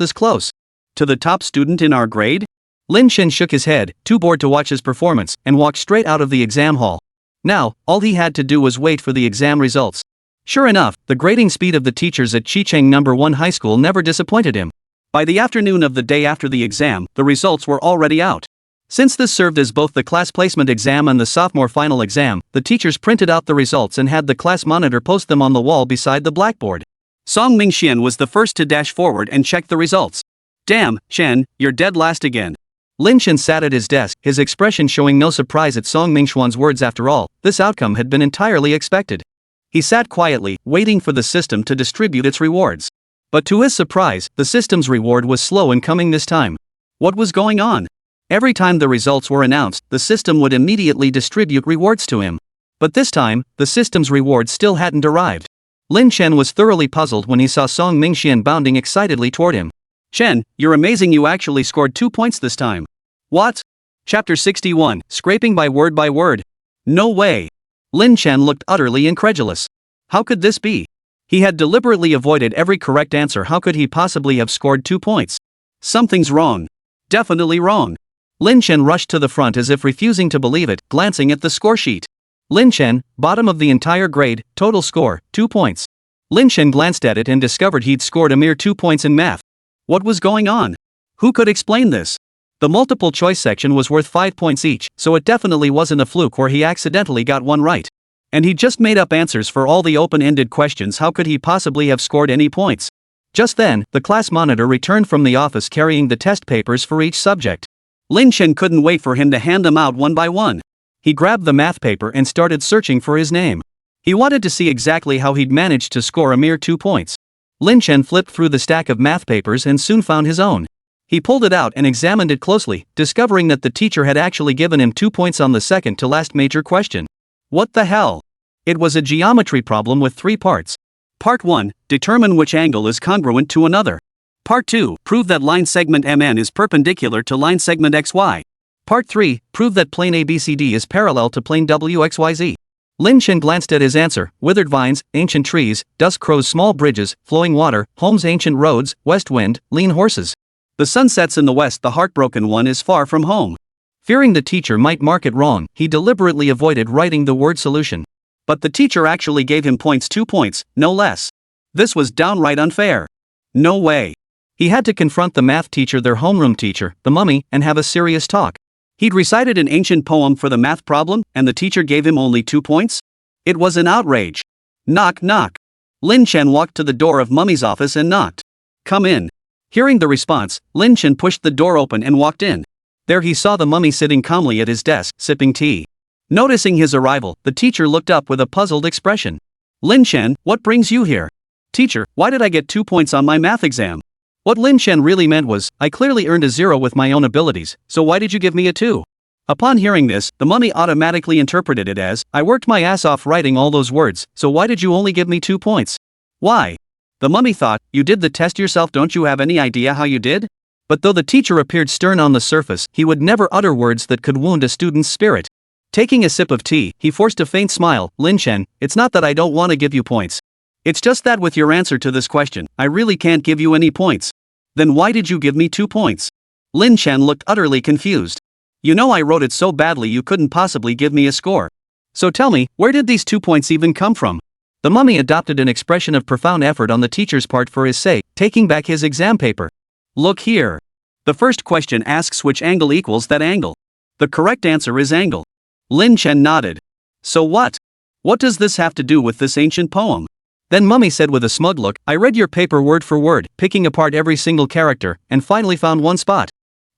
[SPEAKER 1] To the top student in our grade? Lin Chen shook his head, too bored to watch his performance, and walked straight out of the exam hall. Now, all he had to do was wait for the exam results. Sure enough, the grading speed of the teachers at Chicheng No. 1 High School never disappointed him. By the afternoon of the day after the exam, the results were already out. Since this served as both the class placement exam and the sophomore final exam, the teachers printed out the results and had the class monitor post them on the wall beside the blackboard. Song Mingxian was the first to dash forward and check the results. "Damn, Chen, you're dead last again." Lin Chen sat at his desk, his expression showing no surprise at Song Mingxuan's words. After all, this outcome had been entirely expected. He sat quietly, waiting for the system to distribute its rewards. But to his surprise, the system's reward was slow in coming this time. What was going on? Every time the results were announced, the system would immediately distribute rewards to him. But this time, the system's reward still hadn't arrived. Lin Chen was thoroughly puzzled when he saw Song Mingxian bounding excitedly toward him. "Chen, you're amazing, you actually scored 2 points this time." "What?" Chapter 61, Scraping by Word. No way. Lin Chen looked utterly incredulous. How could this be? He had deliberately avoided every correct answer. How could he possibly have scored 2 points? Something's wrong. Definitely wrong. Lin Chen rushed to the front as if refusing to believe it, glancing at the score sheet. Lin Chen, bottom of the entire grade, total score, 2 points. Lin Chen glanced at it and discovered he'd scored a mere 2 points in math. What was going on? Who could explain this? The multiple choice section was worth 5 points each, so it definitely wasn't a fluke where he accidentally got one right. And he just made up answers for all the open-ended questions. How could he possibly have scored any points? Just then, the class monitor returned from the office carrying the test papers for each subject. Lin Chen couldn't wait for him to hand them out one by one. He grabbed the math paper and started searching for his name. He wanted to see exactly how he'd managed to score a mere 2 points. Lin Chen flipped through the stack of math papers and soon found his own. He pulled it out and examined it closely, discovering that the teacher had actually given him 2 points on the second to last major question. What the hell? It was a geometry problem with 3 parts. Part 1, determine which angle is congruent to another. Part 2, prove that line segment MN is perpendicular to line segment XY. Part 3, prove that plane ABCD is parallel to plane WXYZ. Lin Chen glanced at his answer: withered vines, ancient trees, dusk crows, small bridges, flowing water, homes, ancient roads, west wind, lean horses. The sun sets in the west, the heartbroken one is far from home. Fearing the teacher might mark it wrong, he deliberately avoided writing the word solution. But the teacher actually gave him points, 2 points, no less. This was downright unfair. No way. He had to confront the math teacher, their homeroom teacher, the mummy, and have a serious talk. He'd recited an ancient poem for the math problem, and the teacher gave him only 2 points? It was an outrage. Knock knock. Lin Chen walked to the door of Mummy's office and knocked. Come in. Hearing the response, Lin Chen pushed the door open and walked in. There he saw the mummy sitting calmly at his desk, sipping tea. Noticing his arrival, the teacher looked up with a puzzled expression. Lin Chen, what brings you here? Teacher, why did I get 2 points on my math exam? What Lin Chen really meant was, I clearly earned a 0 with my own abilities, so why did you give me a 2? Upon hearing this, the mummy automatically interpreted it as, I worked my ass off writing all those words, so why did you only give me 2 points? Why? The mummy thought, you did the test yourself, don't you have any idea how you did? But though the teacher appeared stern on the surface, he would never utter words that could wound a student's spirit. Taking a sip of tea, he forced a faint smile. Lin Chen, it's not that I don't want to give you points. It's just that with your answer to this question, I really can't give you any points. Then why did you give me 2 points? Lin Chen looked utterly confused. You know I wrote it so badly you couldn't possibly give me a score. So tell me, where did these 2 points even come from? The mummy adopted an expression of profound effort on the teacher's part for his sake, taking back his exam paper. Look here. The first question asks which angle equals that angle. The correct answer is angle. Lin Chen nodded. So what? What does this have to do with this ancient poem? Then Mummy said with a smug look, I read your paper word for word, picking apart every single character, and finally found one spot.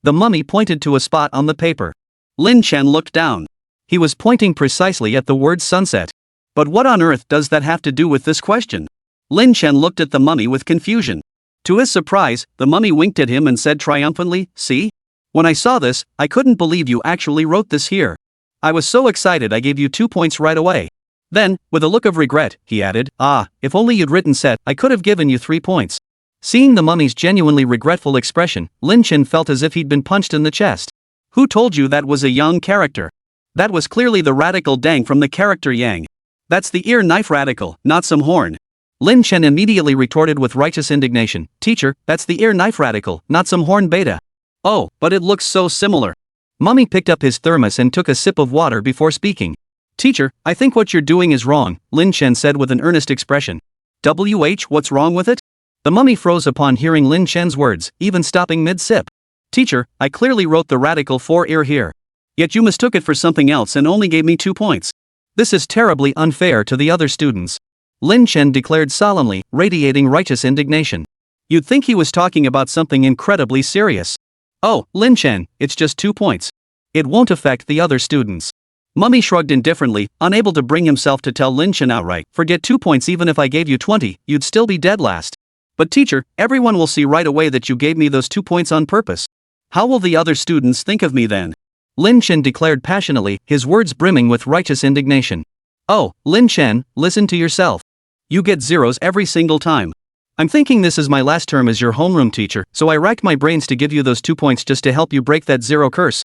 [SPEAKER 1] The mummy pointed to a spot on the paper. Lin Chen looked down. He was pointing precisely at the word sunset. But what on earth does that have to do with this question? Lin Chen looked at the mummy with confusion. To his surprise, the mummy winked at him and said triumphantly, see? When I saw this, I couldn't believe you actually wrote this here. I was so excited I gave you 2 points right away. Then, with a look of regret, he added, if only you'd written set, I could have given you 3 points. Seeing the mummy's genuinely regretful expression, Lin Chen felt as if he'd been punched in the chest. Who told you that was a young character? That was clearly the radical Dang from the character Yang. That's the ear knife radical, not some horn. Lin Chen immediately retorted with righteous indignation, Teacher, that's the ear knife radical, not some horn beta. Oh, but it looks so similar. Mummy picked up his thermos and took a sip of water before speaking. Teacher, I think what you're doing is wrong, Lin Chen said with an earnest expression. What's wrong with it? The mummy froze upon hearing Lin Chen's words, even stopping mid-sip. Teacher, I clearly wrote the radical for ear here. Yet you mistook it for something else and only gave me 2 points. This is terribly unfair to the other students. Lin Chen declared solemnly, radiating righteous indignation. You'd think he was talking about something incredibly serious. Oh, Lin Chen, it's just 2 points. It won't affect the other students. Mummy shrugged indifferently, unable to bring himself to tell Lin Chen outright, forget 2 points even if I gave you 20, you'd still be dead last. But teacher, everyone will see right away that you gave me those 2 points on purpose. How will the other students think of me then? Lin Chen declared passionately, his words brimming with righteous indignation. Oh, Lin Chen, listen to yourself. You get zeros every single time. I'm thinking this is my last term as your homeroom teacher, so I racked my brains to give you those 2 points just to help you break that 0 curse.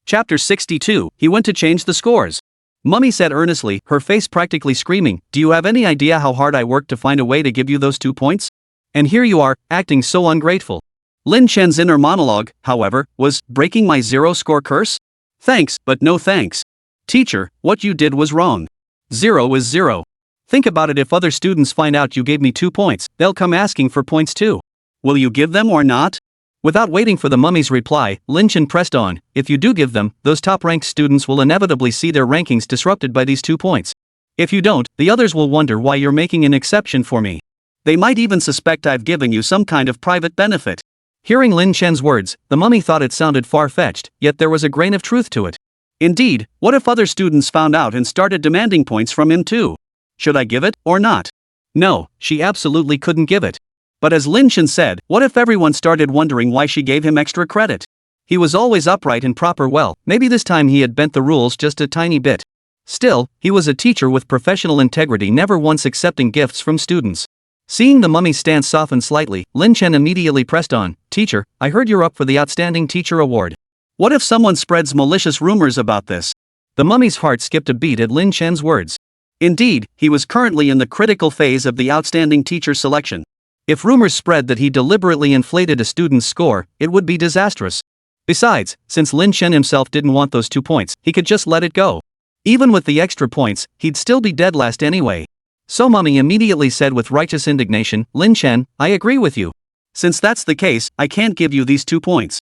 [SPEAKER 1] Chapter 62, he went to change the scores. Mummy said earnestly, her face practically screaming, do you have any idea how hard I worked to find a way to give you those 2 points? And here you are, acting so ungrateful. Lin Chen's inner monologue, however, was, breaking my 0 score curse? Thanks, but no thanks. Teacher, what you did was wrong. 0 is 0. Think about it, if other students find out you gave me 2 points, they'll come asking for points too. Will you give them or not? Without waiting for the mummy's reply, Lin Chen pressed on, if you do give them, those top-ranked students will inevitably see their rankings disrupted by these 2 points. If you don't, the others will wonder why you're making an exception for me. They might even suspect I've given you some kind of private benefit. Hearing Lin Chen's words, the mummy thought it sounded far-fetched, yet there was a grain of truth to it. Indeed, what if other students found out and started demanding points from him too? Should I give it, or not? No, she absolutely couldn't give it. But as Lin Chen said, what if everyone started wondering why she gave him extra credit? He was always upright and proper, well, maybe this time he had bent the rules just a tiny bit. Still, he was a teacher with professional integrity, never once accepting gifts from students. Seeing the mummy's stance soften slightly, Lin Chen immediately pressed on, Teacher, I heard you're up for the Outstanding Teacher Award. What if someone spreads malicious rumors about this? The mummy's heart skipped a beat at Lin Chen's words. Indeed, he was currently in the critical phase of the Outstanding Teacher selection. If rumors spread that he deliberately inflated a student's score, it would be disastrous. Besides, since Lin Chen himself didn't want those 2 points, he could just let it go. Even with the extra points, he'd still be dead last anyway. So Mummy immediately said with righteous indignation, Lin Chen, I agree with you. Since that's the case, I can't give you these 2 points.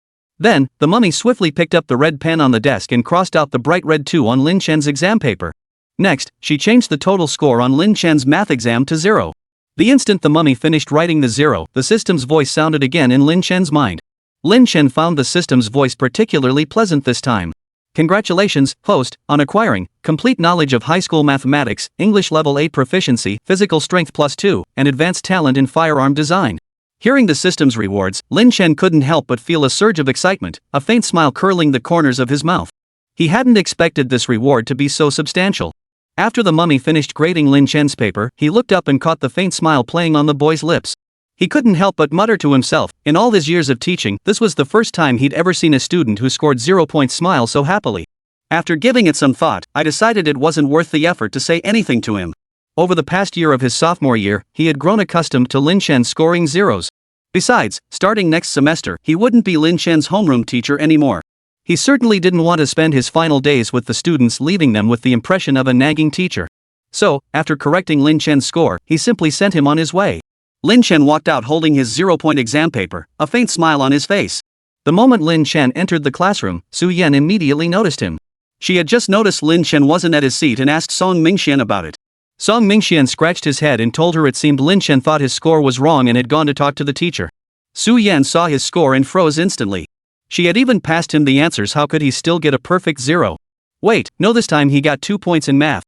[SPEAKER 1] Then, the mummy swiftly picked up the red pen on the desk and crossed out the bright red 2 on Lin Chen's exam paper. Next, she changed the total score on Lin Chen's math exam to 0. The instant the mummy finished writing the 0, the system's voice sounded again in Lin Chen's mind. Lin Chen found the system's voice particularly pleasant this time. Congratulations, host, on acquiring complete knowledge of high school mathematics, English level 8 proficiency, physical strength +2, and advanced talent in firearm design. Hearing the system's rewards, Lin Chen couldn't help but feel a surge of excitement, a faint smile curling the corners of his mouth. He hadn't expected this reward to be so substantial. After the mummy finished grading Lin Chen's paper, he looked up and caught the faint smile playing on the boy's lips. He couldn't help but mutter to himself, in all his years of teaching, this was the first time he'd ever seen a student who scored 0 points smile so happily. After giving it some thought, I decided it wasn't worth the effort to say anything to him. Over the past year of his sophomore year, he had grown accustomed to Lin Chen scoring zeros. Besides, starting next semester, he wouldn't be Lin Chen's homeroom teacher anymore. He certainly didn't want to spend his final days with the students, leaving them with the impression of a nagging teacher. So, after correcting Lin Chen's score, he simply sent him on his way. Lin Chen walked out holding his 0-point exam paper, a faint smile on his face. The moment Lin Chen entered the classroom, Su Yan immediately noticed him. She had just noticed Lin Chen wasn't at his seat and asked Song Mingxian about it. Song Mingxian scratched his head and told her it seemed Lin Chen thought his score was wrong and had gone to talk to the teacher. Su Yan saw his score and froze instantly. She had even passed him the answers, how could he still get a perfect 0? Wait, no, this time he got 2 points in math.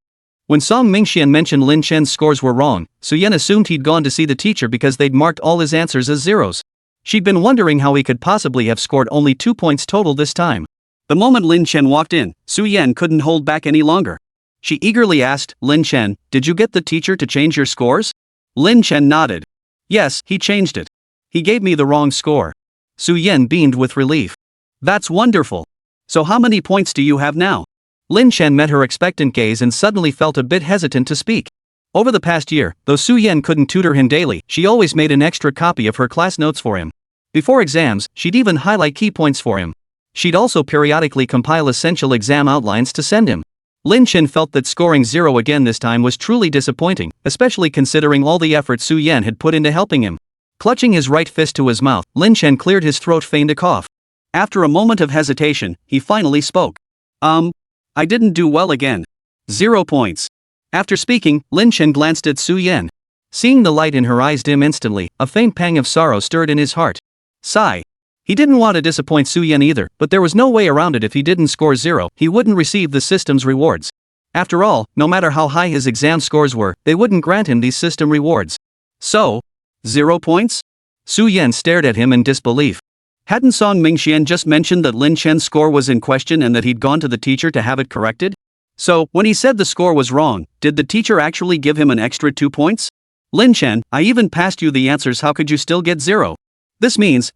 [SPEAKER 1] When Song Mingxian mentioned Lin Chen's scores were wrong, Su Yan assumed he'd gone to see the teacher because they'd marked all his answers as zeros. She'd been wondering how he could possibly have scored only 2 points total this time. The moment Lin Chen walked in, Su Yan couldn't hold back any longer. She eagerly asked, Lin Chen, did you get the teacher to change your scores? Lin Chen nodded. Yes, he changed it. He gave me the wrong score. Su Yan beamed with relief. That's wonderful. So how many points do you have now? Lin Chen met her expectant gaze and suddenly felt a bit hesitant to speak. Over the past year, though Su Yan couldn't tutor him daily, she always made an extra copy of her class notes for him. Before exams, she'd even highlight key points for him. She'd also periodically compile essential exam outlines to send him. Lin Chen felt that scoring 0 again this time was truly disappointing, especially considering all the effort Su Yan had put into helping him. Clutching his right fist to his mouth, Lin Chen cleared his throat, feigned a cough. After a moment of hesitation, he finally spoke. I didn't do well again. 0 points. After speaking, Lin Chen glanced at Su Yan. Seeing the light in her eyes dim instantly, a faint pang of sorrow stirred in his heart. Sigh. He didn't want to disappoint Su Yan either, but there was no way around it. If he didn't score 0, he wouldn't receive the system's rewards. After all, no matter how high his exam scores were, they wouldn't grant him these system rewards. So, 0 points? Su Yan stared at him in disbelief. Hadn't Song Mingxian just mentioned that Lin Chen's score was in question and that he'd gone to the teacher to have it corrected? So, when he said the score was wrong, did the teacher actually give him an extra 2 points? Lin Chen, I even passed you the answers, how could you still get 0? This means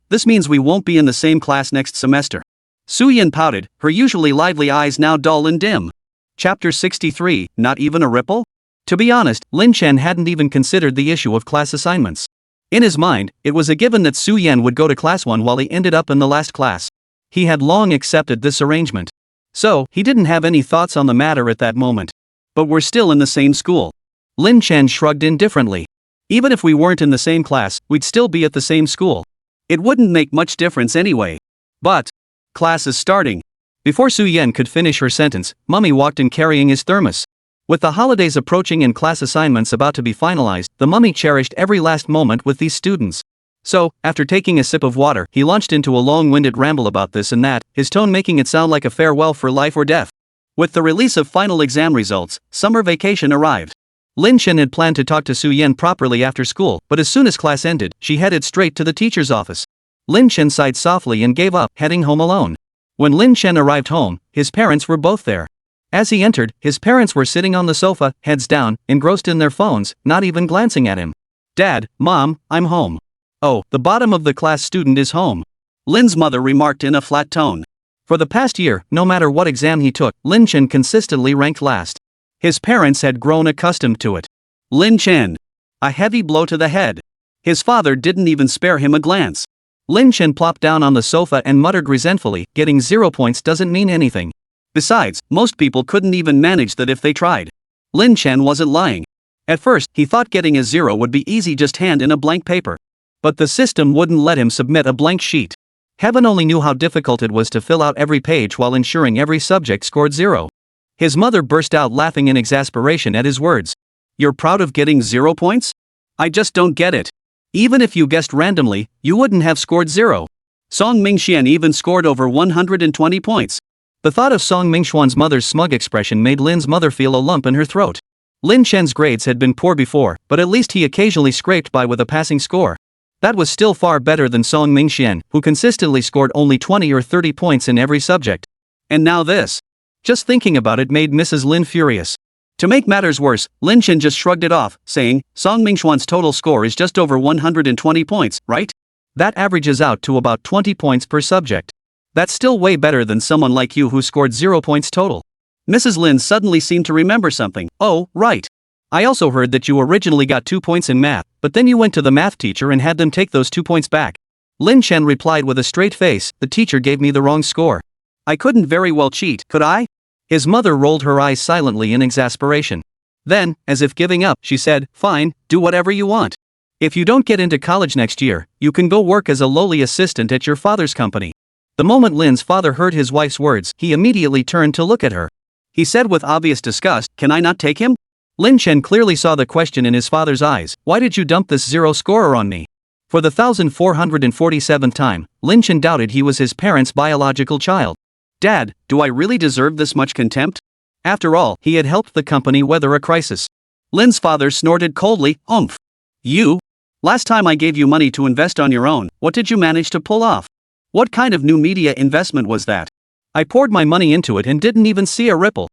[SPEAKER 1] we won't be in the same class next semester. Su Yan pouted, her usually lively eyes now dull and dim. Chapter 63, Not Even a Ripple? To be honest, Lin Chen hadn't even considered the issue of class assignments. In his mind, it was a given that Su Yan would go to class 1 while he ended up in the last class. He had long accepted this arrangement. So, he didn't have any thoughts on the matter at that moment. But we're still in the same school. Lin Chen shrugged indifferently. Even if we weren't in the same class, we'd still be at the same school. It wouldn't make much difference anyway. But, class is starting. Before Su Yan could finish her sentence, Mummy walked in carrying his thermos. With the holidays approaching and class assignments about to be finalized, the mummy cherished every last moment with these students. So, after taking a sip of water, he launched into a long-winded ramble about this and that, his tone making it sound like a farewell for life or death. With the release of final exam results, summer vacation arrived. Lin Chen had planned to talk to Su Yan properly after school, but as soon as class ended, she headed straight to the teacher's office. Lin Chen sighed softly and gave up, heading home alone. When Lin Chen arrived home, his parents were both there. As he entered, his parents were sitting on the sofa, heads down, engrossed in their phones, not even glancing at him. Dad, Mom, I'm home. Oh, the bottom of the class student is home. Lin's mother remarked in a flat tone. For the past year, no matter what exam he took, Lin Chen consistently ranked last. His parents had grown accustomed to it. Lin Chen. A heavy blow to the head. His father didn't even spare him a glance. Lin Chen plopped down on the sofa and muttered resentfully, getting 0 points doesn't mean anything. Besides, most people couldn't even manage that if they tried. Lin Chen wasn't lying. At first, he thought getting a 0 would be easy, just hand in a blank paper. But the system wouldn't let him submit a blank sheet. Heaven only knew how difficult it was to fill out every page while ensuring every subject scored 0. His mother burst out laughing in exasperation at his words. You're proud of getting 0 points? I just don't get it. Even if you guessed randomly, you wouldn't have scored 0. Song Mingxian even scored over 120 points. The thought of Song Mingxuan's mother's smug expression made Lin's mother feel a lump in her throat. Lin Chen's grades had been poor before, but at least he occasionally scraped by with a passing score. That was still far better than Song Mingxian, who consistently scored only 20 or 30 points in every subject. And now this. Just thinking about it made Mrs. Lin furious. To make matters worse, Lin Chen just shrugged it off, saying, Song Mingxuan's total score is just over 120 points, right? That averages out to about 20 points per subject. That's still way better than someone like you who scored 0 points total. Mrs. Lin suddenly seemed to remember something. Oh, right. I also heard that you originally got 2 points in math, but then you went to the math teacher and had them take those 2 points back. Lin Chen replied with a straight face, the teacher gave me the wrong score. I couldn't very well cheat, could I? His mother rolled her eyes silently in exasperation. Then, as if giving up, she said, fine, do whatever you want. If you don't get into college next year, you can go work as a lowly assistant at your father's company. The moment Lin's father heard his wife's words, he immediately turned to look at her. He said with obvious disgust, can I not take him? Lin Chen clearly saw the question in his father's eyes, why did you dump this 0 scorer on me? For the 1447th time, Lin Chen doubted he was his parents' biological child. Dad, do I really deserve this much contempt? After all, he had helped the company weather a crisis. Lin's father snorted coldly, oomph. You? Last time I gave you money to invest on your own, what did you manage to pull off? What kind of new media investment was that? I poured my money into it and didn't even see a ripple.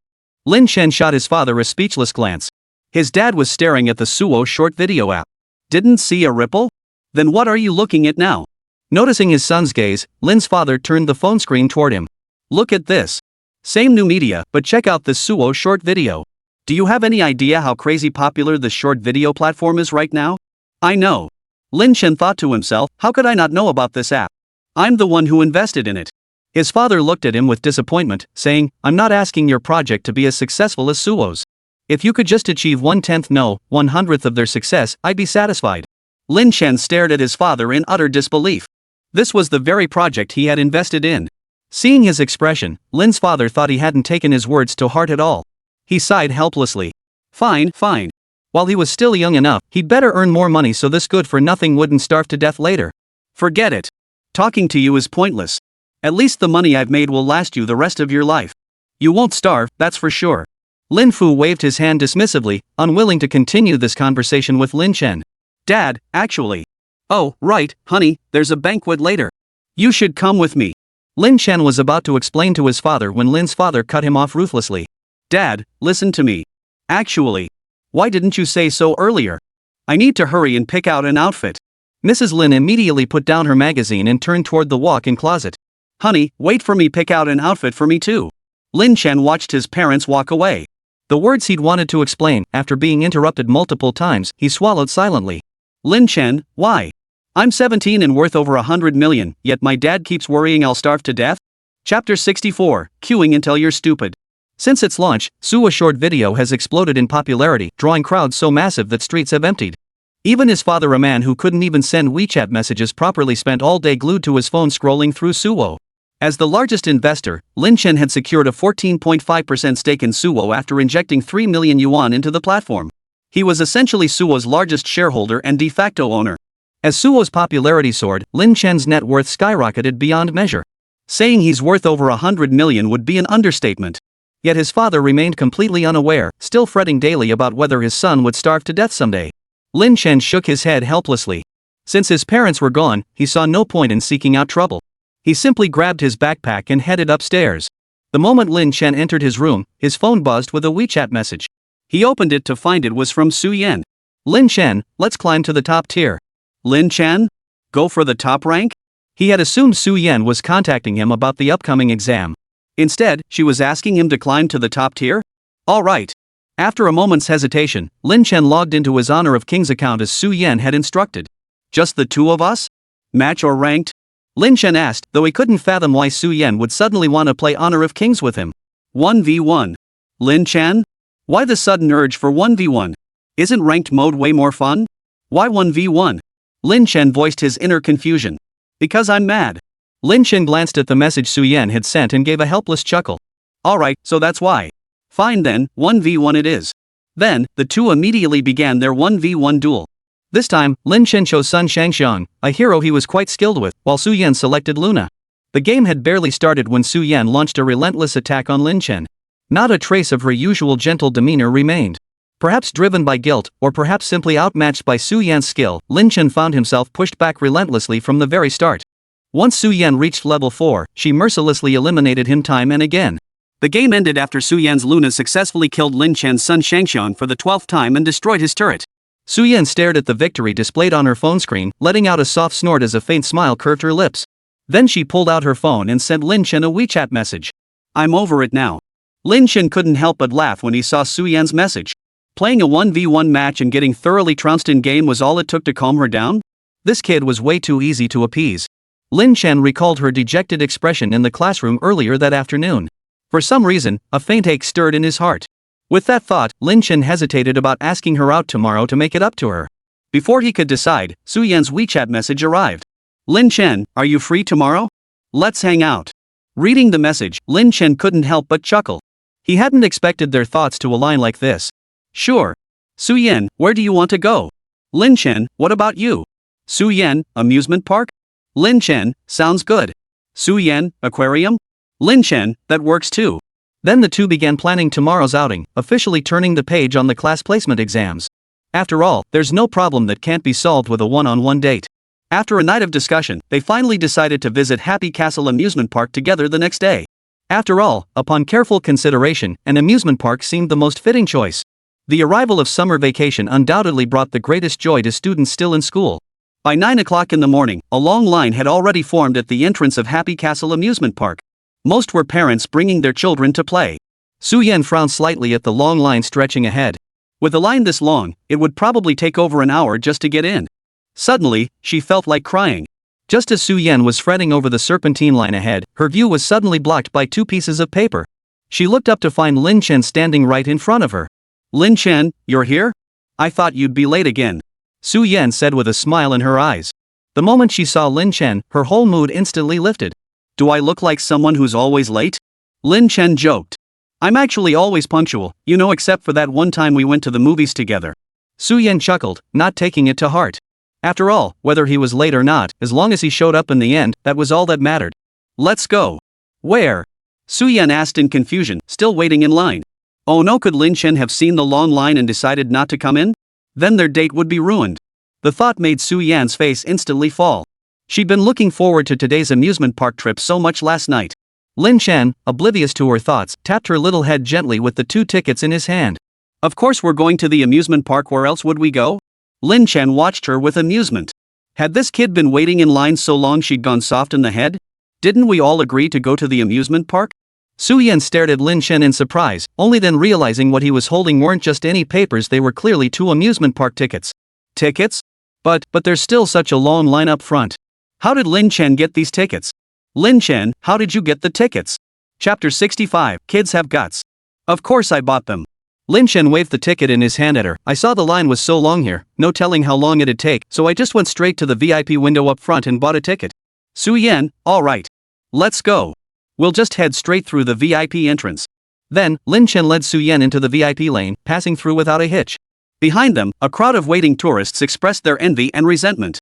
[SPEAKER 1] Lin Chen shot his father a speechless glance. His dad was staring at the Suo short video app. Didn't see a ripple? Then what are you looking at now? Noticing his son's gaze, Lin's father turned the phone screen toward him. Look at this. Same new media, but check out this Suo short video. Do you have any idea how crazy popular the short video platform is right now? I know. Lin Chen thought to himself, how could I not know about this app? I'm the one who invested in it. His father looked at him with disappointment, saying, I'm not asking your project to be as successful as Suo's. If you could just achieve 1/10, no, 1/100th of their success, I'd be satisfied. Lin Chen stared at his father in utter disbelief. This was the very project he had invested in. Seeing his expression, Lin's father thought he hadn't taken his words to heart at all. He sighed helplessly. Fine, fine. While he was still young enough, he'd better earn more money so this good-for-nothing wouldn't starve to death later. Forget it. Talking to you is pointless. At least the money I've made will last you the rest of your life. You won't starve, that's for sure. Lin Fu waved his hand dismissively, unwilling to continue this conversation with Lin Chen. Dad, actually. Oh, right, honey, there's a banquet later. You should come with me. Lin Chen was about to explain to his father when Lin's father cut him off ruthlessly. Dad, listen to me. Actually. Why didn't you say so earlier? I need to hurry and pick out an outfit. Mrs. Lin immediately put down her magazine and turned toward the walk-in closet. Honey, wait for me, pick out an outfit for me too. Lin Chen watched his parents walk away. The words he'd wanted to explain, after being interrupted multiple times, he swallowed silently. Lin Chen, why? I'm 17 and worth over 100 million, yet my dad keeps worrying I'll starve to death? Chapter 64, Queuing Until You're Stupid. Since its launch, Suo short video has exploded in popularity, drawing crowds so massive that streets have emptied. Even his father, a man who couldn't even send WeChat messages properly, spent all day glued to his phone scrolling through Suo. As the largest investor, Lin Chen had secured a 14.5% stake in Suo after injecting 3 million yuan into the platform. He was essentially Suo's largest shareholder and de facto owner. As Suo's popularity soared, Lin Chen's net worth skyrocketed beyond measure. Saying he's worth over 100 million would be an understatement. Yet his father remained completely unaware, still fretting daily about whether his son would starve to death someday. Lin Chen shook his head helplessly. Since his parents were gone, he saw no point in seeking out trouble. He simply grabbed his backpack and headed upstairs. The moment Lin Chen entered his room, his phone buzzed with a WeChat message. He opened it to find it was from Su Yan. Lin Chen, let's climb to the top tier. Lin Chen? Go for the top rank? He had assumed Su Yan was contacting him about the upcoming exam. Instead, she was asking him to climb to the top tier? All right. After a moment's hesitation, Lin Chen logged into his Honor of Kings account as Su Yan had instructed. Just the two of us? Match or ranked? Lin Chen asked, though he couldn't fathom why Su Yan would suddenly want to play Honor of Kings with him. 1v1. Lin Chen? Why the sudden urge for 1v1? Isn't ranked mode way more fun? Why 1v1? Lin Chen voiced his inner confusion. Because I'm mad. Lin Chen glanced at the message Su Yan had sent and gave a helpless chuckle. Alright, so that's why. Fine then, 1v1 it is. Then, the two immediately began their 1v1 duel. This time, Lin Chen chose Sun Shangxiang, a hero he was quite skilled with, while Su Yan selected Luna. The game had barely started when Su Yan launched a relentless attack on Lin Chen. Not a trace of her usual gentle demeanor remained. Perhaps driven by guilt, or perhaps simply outmatched by Su Yan's skill, Lin Chen found himself pushed back relentlessly from the very start. Once Su Yan reached level 4, she mercilessly eliminated him time and again. The game ended after Su Yan's Luna successfully killed Lin Chen's Sun Shangxiang for the 12th time and destroyed his turret. Su Yan stared at the victory displayed on her phone screen, letting out a soft snort as a faint smile curved her lips. Then she pulled out her phone and sent Lin Chen a WeChat message. I'm over it now. Lin Chen couldn't help but laugh when he saw Su Yan's message. Playing a 1v1 match and getting thoroughly trounced in game was all it took to calm her down? This kid was way too easy to appease. Lin Chen recalled her dejected expression in the classroom earlier that afternoon. For some reason, a faint ache stirred in his heart. With that thought, Lin Chen hesitated about asking her out tomorrow to make it up to her. Before he could decide, Su Yan's WeChat message arrived. Lin Chen, are you free tomorrow? Let's hang out. Reading the message, Lin Chen couldn't help but chuckle. He hadn't expected their thoughts to align like this. Sure. Su Yan, where do you want to go? Lin Chen, what about you? Su Yan, amusement park? Lin Chen, sounds good. Su Yan, aquarium? Lin Chen, that works too. Then the two began planning tomorrow's outing, officially turning the page on the class placement exams. After all, there's no problem that can't be solved with a one-on-one date. After a night of discussion, they finally decided to visit Happy Castle Amusement Park together the next day. After all, upon careful consideration, an amusement park seemed the most fitting choice. The arrival of summer vacation undoubtedly brought the greatest joy to students still in school. By 9 o'clock in the morning, a long line had already formed at the entrance of Happy Castle Amusement Park. Most were parents bringing their children to play. Su Yan frowned slightly at the long line stretching ahead. With a line this long, it would probably take over an hour just to get in. Suddenly, she felt like crying. Just as Su Yan was fretting over the serpentine line ahead, her view was suddenly blocked by two pieces of paper. She looked up to find Lin Chen standing right in front of her. Lin Chen, you're here? I thought you'd be late again. Su Yan said with a smile in her eyes. The moment she saw Lin Chen, her whole mood instantly lifted. Do I look like someone who's always late? Lin Chen joked. I'm actually always punctual, except for that one time we went to the movies together. Su Yan chuckled, not taking it to heart. After all, whether he was late or not, as long as he showed up in the end, that was all that mattered. Let's go. Where? Su Yan asked in confusion, still waiting in line. Oh no, could Lin Chen have seen the long line and decided not to come in? Then their date would be ruined. The thought made Su Yan's face instantly fall. She'd been looking forward to today's amusement park trip so much last night. Lin Chen, oblivious to her thoughts, tapped her little head gently with the 2 tickets in his hand. Of course we're going to the amusement park, where else would we go? Lin Chen watched her with amusement. Had this kid been waiting in line so long she'd gone soft in the head? Didn't we all agree to go to the amusement park? Su Yan stared at Lin Chen in surprise, only then realizing what he was holding weren't just any papers, they were clearly 2 amusement park tickets. Tickets? But there's still such a long line up front. How did Lin Chen get these tickets? Lin Chen, how did you get the tickets? Chapter 65, Kids Have Guts. Of course I bought them. Lin Chen waved the ticket in his hand at her. I saw the line was so long here, no telling how long it'd take, so I just went straight to the VIP window up front and bought a ticket. Su Yan, alright. Let's go. We'll just head straight through the VIP entrance. Then, Lin Chen led Su Yan into the VIP lane, passing through without a hitch. Behind them, a crowd of waiting tourists expressed their envy and resentment.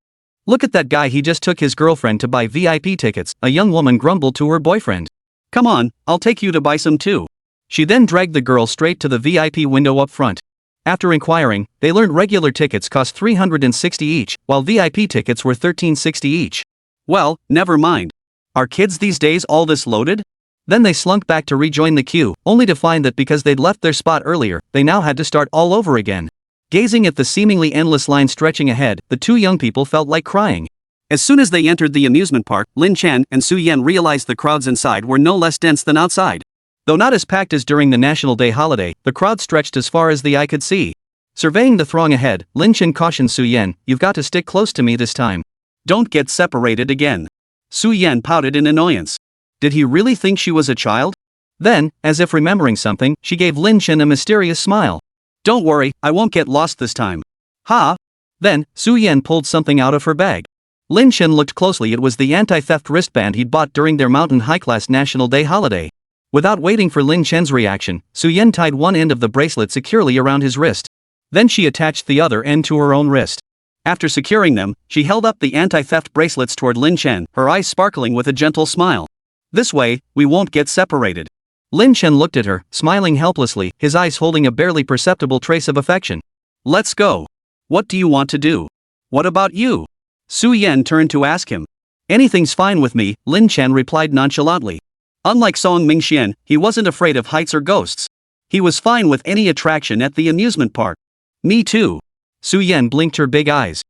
[SPEAKER 1] Look at that guy, he just took his girlfriend to buy VIP tickets, a young woman grumbled to her boyfriend. Come on, I'll take you to buy some too. She then dragged the girl straight to the VIP window up front. After inquiring, they learned regular tickets cost $360 each, while VIP tickets were $1360 each. Well, never mind. Are kids these days all this loaded? Then they slunk back to rejoin the queue, only to find that because they'd left their spot earlier, they now had to start all over again. Gazing at the seemingly endless line stretching ahead, the 2 young people felt like crying. As soon as they entered the amusement park, Lin Chen and Su Yan realized the crowds inside were no less dense than outside. Though not as packed as during the National Day holiday, the crowd stretched as far as the eye could see. Surveying the throng ahead, Lin Chen cautioned Su Yan, "You've got to stick close to me this time. Don't get separated again." Su Yan pouted in annoyance. Did he really think she was a child? Then, as if remembering something, she gave Lin Chen a mysterious smile. Don't worry, I won't get lost this time. Ha! Then, Su Yan pulled something out of her bag. Lin Chen looked closely. It was the anti-theft wristband he'd bought during their mountain high-class National Day holiday. Without waiting for Lin Chen's reaction, Su-yen tied one end of the bracelet securely around his wrist. Then she attached the other end to her own wrist. After securing them, she held up the anti-theft bracelets toward Lin Chen, her eyes sparkling with a gentle smile. "This way, we won't get separated." Lin Chen looked at her, smiling helplessly, his eyes holding a barely perceptible trace of affection. "Let's go. What do you want to do?" "What about you?" Su-yen turned to ask him. "Anything's fine with me," Lin Chen replied nonchalantly. Unlike Song Mingxian, he wasn't afraid of heights or ghosts. He was fine with any attraction at the amusement park. "Me too." Su-yen blinked her big eyes.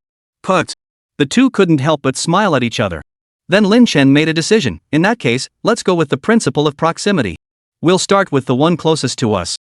[SPEAKER 1] "Put." The two couldn't help but smile at each other. Then Lin Chen made a decision. "In that case, let's go with the principle of proximity. We'll start with the one closest to us."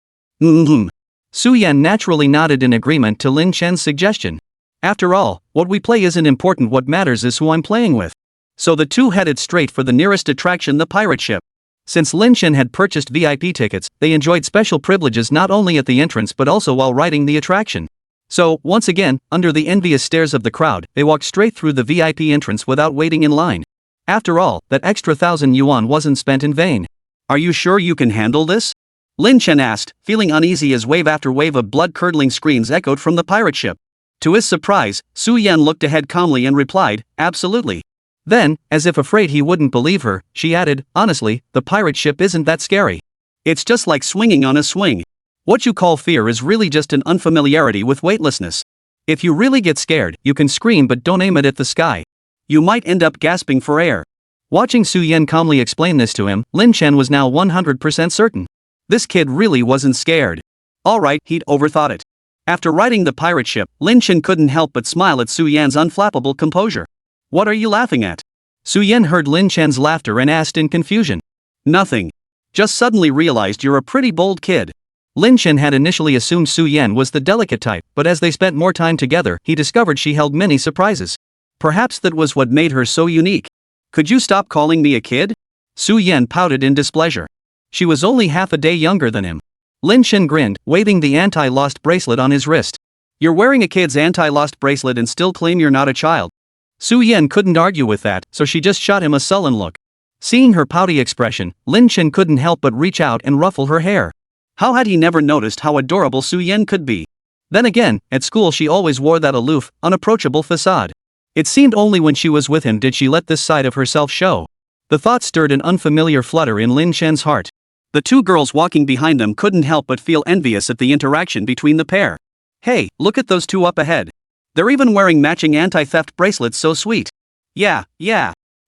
[SPEAKER 1] Su-yen naturally nodded in agreement to Lin Chen's suggestion. After all, what we play isn't important, what matters is who I'm playing with. So the two headed straight for the nearest attraction, the pirate ship. Since Lin Chen had purchased VIP tickets, they enjoyed special privileges not only at the entrance but also while riding the attraction. So, once again, under the envious stares of the crowd, they walked straight through the VIP entrance without waiting in line. After all, that extra 1,000 yuan wasn't spent in vain. "Are you sure you can handle this?" Lin Chen asked, feeling uneasy as wave after wave of blood-curdling screams echoed from the pirate ship. To his surprise, Su-yen looked ahead calmly and replied, "Absolutely." Then, as if afraid he wouldn't believe her, she added, "Honestly, the pirate ship isn't that scary. It's just like swinging on a swing. What you call fear is really just an unfamiliarity with weightlessness. If you really get scared, you can scream but don't aim it at the sky. You might end up gasping for air." Watching Su-yen calmly explain this to him, Lin Chen was now 100% certain. This kid really wasn't scared. Alright, he'd overthought it. After riding the pirate ship, Lin Chen couldn't help but smile at Su-yen's unflappable composure. "What are you laughing at?" Su-yen heard Lin Chen's laughter and asked in confusion. "Nothing. Just suddenly realized you're a pretty bold kid." Lin Chen had initially assumed Su-yen was the delicate type, but as they spent more time together, he discovered she held many surprises. Perhaps that was what made her so unique. "Could you stop calling me a kid?" Su-yen pouted in displeasure. She was only half a day younger than him. Lin Chen grinned, waving the anti-lost bracelet on his wrist. "You're wearing a kid's anti-lost bracelet and still claim you're not a child." Su-yen couldn't argue with that, so she just shot him a sullen look. Seeing her pouty expression, Lin Chen couldn't help but reach out and ruffle her hair. How had he never noticed how adorable Su-yen could be? Then again, at school she always wore that aloof, unapproachable facade. It seemed only when she was with him did she let this side of herself show. The thought stirred an unfamiliar flutter in Lin Chen's heart. The two girls walking behind them couldn't help but feel envious at the interaction between the pair. "Hey, look at those two up ahead. They're even wearing matching anti-theft bracelets, so sweet." Yeah.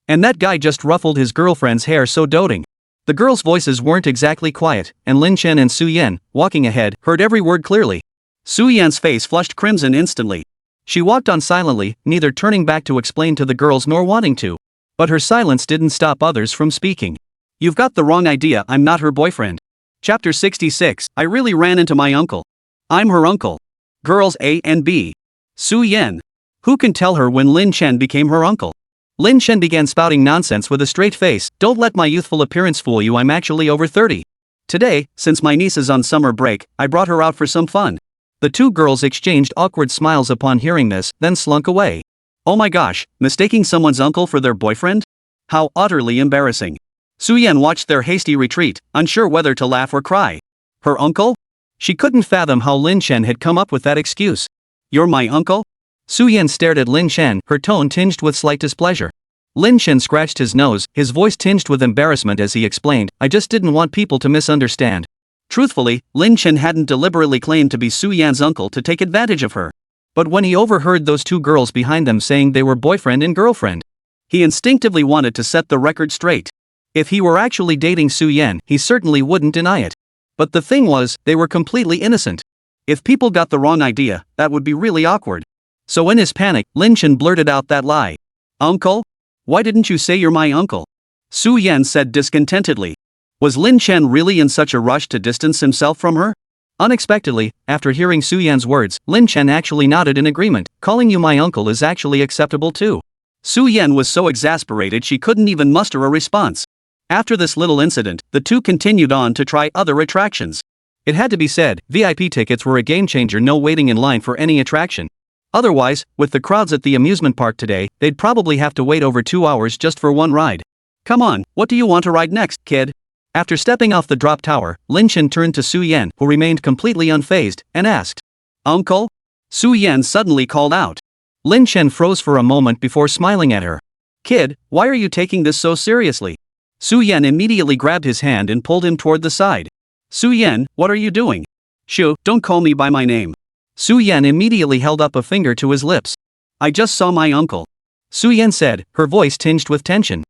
[SPEAKER 1] And that guy just ruffled his girlfriend's hair, so doting." The girls' voices weren't exactly quiet, and Lin Chen and Su-yen, walking ahead, heard every word clearly. Su-yen's face flushed crimson instantly. She walked on silently, neither turning back to explain to the girls nor wanting to. But her silence didn't stop others from speaking. "You've got the wrong idea, I'm not her boyfriend." Chapter 66, I really ran into my uncle. I'm her uncle. Girls A and B. Su-yen. Who can tell her when Lin Chen became her uncle? Lin Chen began spouting nonsense with a straight face. "Don't let my youthful appearance fool you, I'm actually over 30. Today, since my niece is on summer break, I brought her out for some fun." The two girls exchanged awkward smiles upon hearing this, then slunk away. Oh my gosh, mistaking someone's uncle for their boyfriend? How utterly embarrassing. Su-yen watched their hasty retreat, unsure whether to laugh or cry. Her uncle? She couldn't fathom how Lin Chen had come up with that excuse. "You're my uncle?" Su-yen stared at Lin Chen, her tone tinged with slight displeasure. Lin Chen scratched his nose, his voice tinged with embarrassment as he explained, "I just didn't want people to misunderstand." Truthfully, Lin Chen hadn't deliberately claimed to be Su-yen's uncle to take advantage of her. But when he overheard those two girls behind them saying they were boyfriend and girlfriend, he instinctively wanted to set the record straight. If he were actually dating Su-yen, he certainly wouldn't deny it. But the thing was, they were completely innocent. If people got the wrong idea, that would be really awkward. So in his panic, Lin Chen blurted out that lie. "Uncle? Why didn't you say you're my uncle?" Su-yen said discontentedly. Was Lin Chen really in such a rush to distance himself from her? Unexpectedly, after hearing Su-yen's words, Lin Chen actually nodded in agreement. "Calling you my uncle is actually acceptable too." Su-yen was so exasperated she couldn't even muster a response. After this little incident, the two continued on to try other attractions. It had to be said, VIP tickets were a game changer, no waiting in line for any attraction. Otherwise, with the crowds at the amusement park today, they'd probably have to wait over 2 hours just for one ride. Come on, what do you want to ride next, kid? After stepping off the drop tower, Lin Chen turned to Su Yan, who remained completely unfazed, and asked, "Uncle?" Su Yan suddenly called out. Lin Chen froze for a moment before smiling at her. "Kid, why are you taking this so seriously?" Su Yan immediately grabbed his hand and pulled him toward the side. "Su Yan, what are you doing?" "Shoo, don't call me by my name." Su Yan immediately held up a finger to his lips. "I just saw my uncle," Su Yan said, her voice tinged with tension.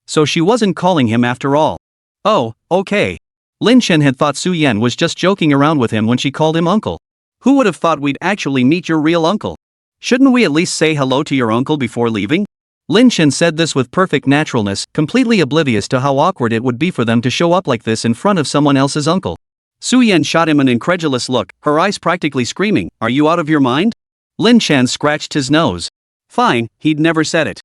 [SPEAKER 1] So she wasn't calling him after all. Oh, okay. Lin Chen had thought Su Yan was just joking around with him when she called him uncle. Who would have thought we'd actually meet your real uncle? Shouldn't we at least say hello to your uncle before leaving? Lin Chen said this with perfect naturalness, completely oblivious to how awkward it would be for them to show up like this in front of someone else's uncle. Su Yan shot him an incredulous look, her eyes practically screaming, "Are you out of your mind?" Lin Chen scratched his nose. Fine, he'd never said it.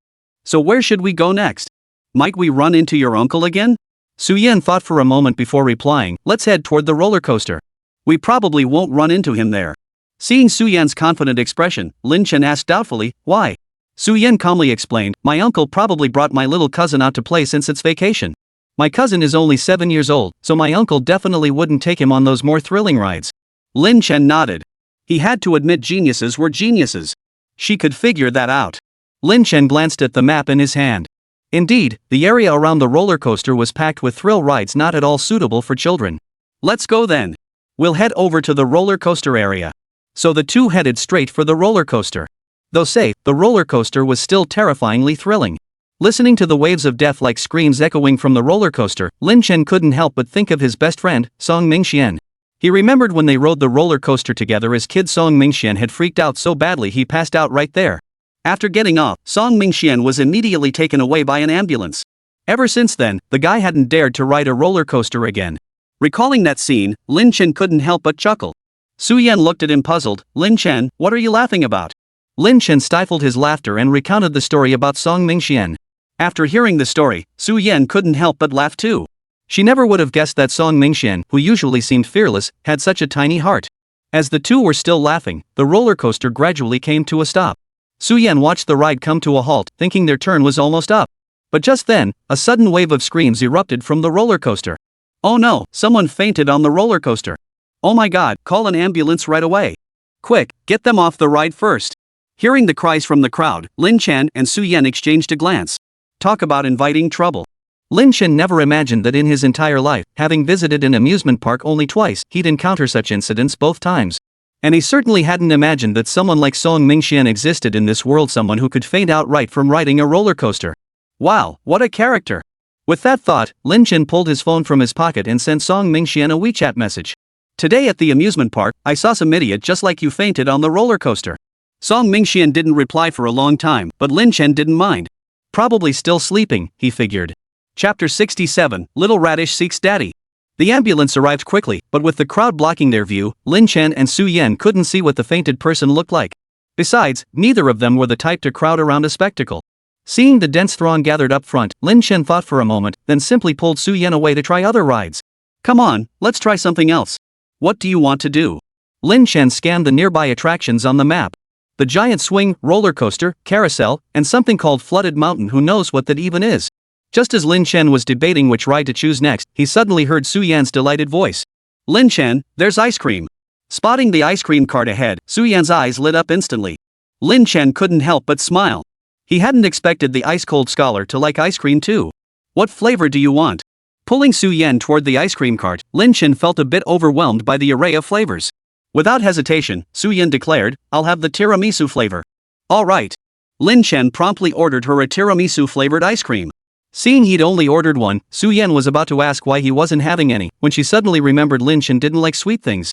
[SPEAKER 1] So where should we go next? Might we run into your uncle again? Su Yan thought for a moment before replying, "Let's head toward the roller coaster." "We probably won't run into him there." Seeing Su Yan's confident expression, Lin Chen asked doubtfully, "Why?" Su Yan calmly explained, "My uncle probably brought my little cousin out to play since it's vacation. My cousin is only 7 years old, so my uncle definitely wouldn't take him on those more thrilling rides." Lin Chen nodded. He had to admit geniuses were geniuses. She could figure that out. Lin Chen glanced at the map in his hand. Indeed, the area around the roller coaster was packed with thrill rides not at all suitable for children. "Let's go then. We'll head over to the roller coaster area." So the two headed straight for the roller coaster. Though safe, the roller coaster was still terrifyingly thrilling. Listening to the waves of death-like screams echoing from the roller coaster, Lin Chen couldn't help but think of his best friend, Song Mingxian. He remembered when they rode the roller coaster together as kids. Song Mingxian had freaked out so badly he passed out right there. After getting off, Song Mingxian was immediately taken away by an ambulance. Ever since then, the guy hadn't dared to ride a roller coaster again. Recalling that scene, Lin Chen couldn't help but chuckle. Su Yan looked at him puzzled. "Lin Chen, what are you laughing about?" Lin Chen stifled his laughter and recounted the story about Song Mingxian. After hearing the story, Su Yan couldn't help but laugh too. She never would have guessed that Song Mingxian, who usually seemed fearless, had such a tiny heart. As the two were still laughing, the roller coaster gradually came to a stop. Su Yan watched the ride come to a halt, thinking their turn was almost up. But just then, a sudden wave of screams erupted from the roller coaster. "Oh no, someone fainted on the roller coaster. Oh my god, call an ambulance right away. Quick, get them off the ride first." Hearing the cries from the crowd, Lin Chen and Su Yan exchanged a glance. Talk about inviting trouble. Lin Chen never imagined that in his entire life, having visited an amusement park only twice, he'd encounter such incidents both times. And he certainly hadn't imagined that someone like Song Mingxian existed in this world, someone who could faint outright from riding a roller coaster. Wow, what a character. With that thought, Lin Chen pulled his phone from his pocket and sent Song Mingxian a WeChat message. "Today at the amusement park, I saw some idiot just like you fainted on the roller coaster." Song Mingxian didn't reply for a long time, but Lin Chen didn't mind. Probably still sleeping, he figured. Chapter 67, Little Radish Seeks Daddy. The ambulance arrived quickly, but with the crowd blocking their view, Lin Chen and Su Yan couldn't see what the fainted person looked like. Besides, neither of them were the type to crowd around a spectacle. Seeing the dense throng gathered up front, Lin Chen thought for a moment, then simply pulled Su Yan away to try other rides. "Come on, let's try something else. What do you want to do?" Lin Chen scanned the nearby attractions on the map. The giant swing, roller coaster, carousel, and something called Flooded Mountain. Who knows what that even is? Just as Lin Chen was debating which ride to choose next, he suddenly heard Su Yan's delighted voice. "Lin Chen, there's ice cream." Spotting the ice cream cart ahead, Su Yan's eyes lit up instantly. Lin Chen couldn't help but smile. He hadn't expected the ice-cold scholar to like ice cream too. "What flavor do you want?" Pulling Su Yan toward the ice cream cart, Lin Chen felt a bit overwhelmed by the array of flavors. Without hesitation, Su Yan declared, "I'll have the tiramisu flavor." "All right." Lin Chen promptly ordered her a tiramisu-flavored ice cream. Seeing he'd only ordered one, Su Yan was about to ask why he wasn't having any, when she suddenly remembered Lin Chen didn't like sweet things.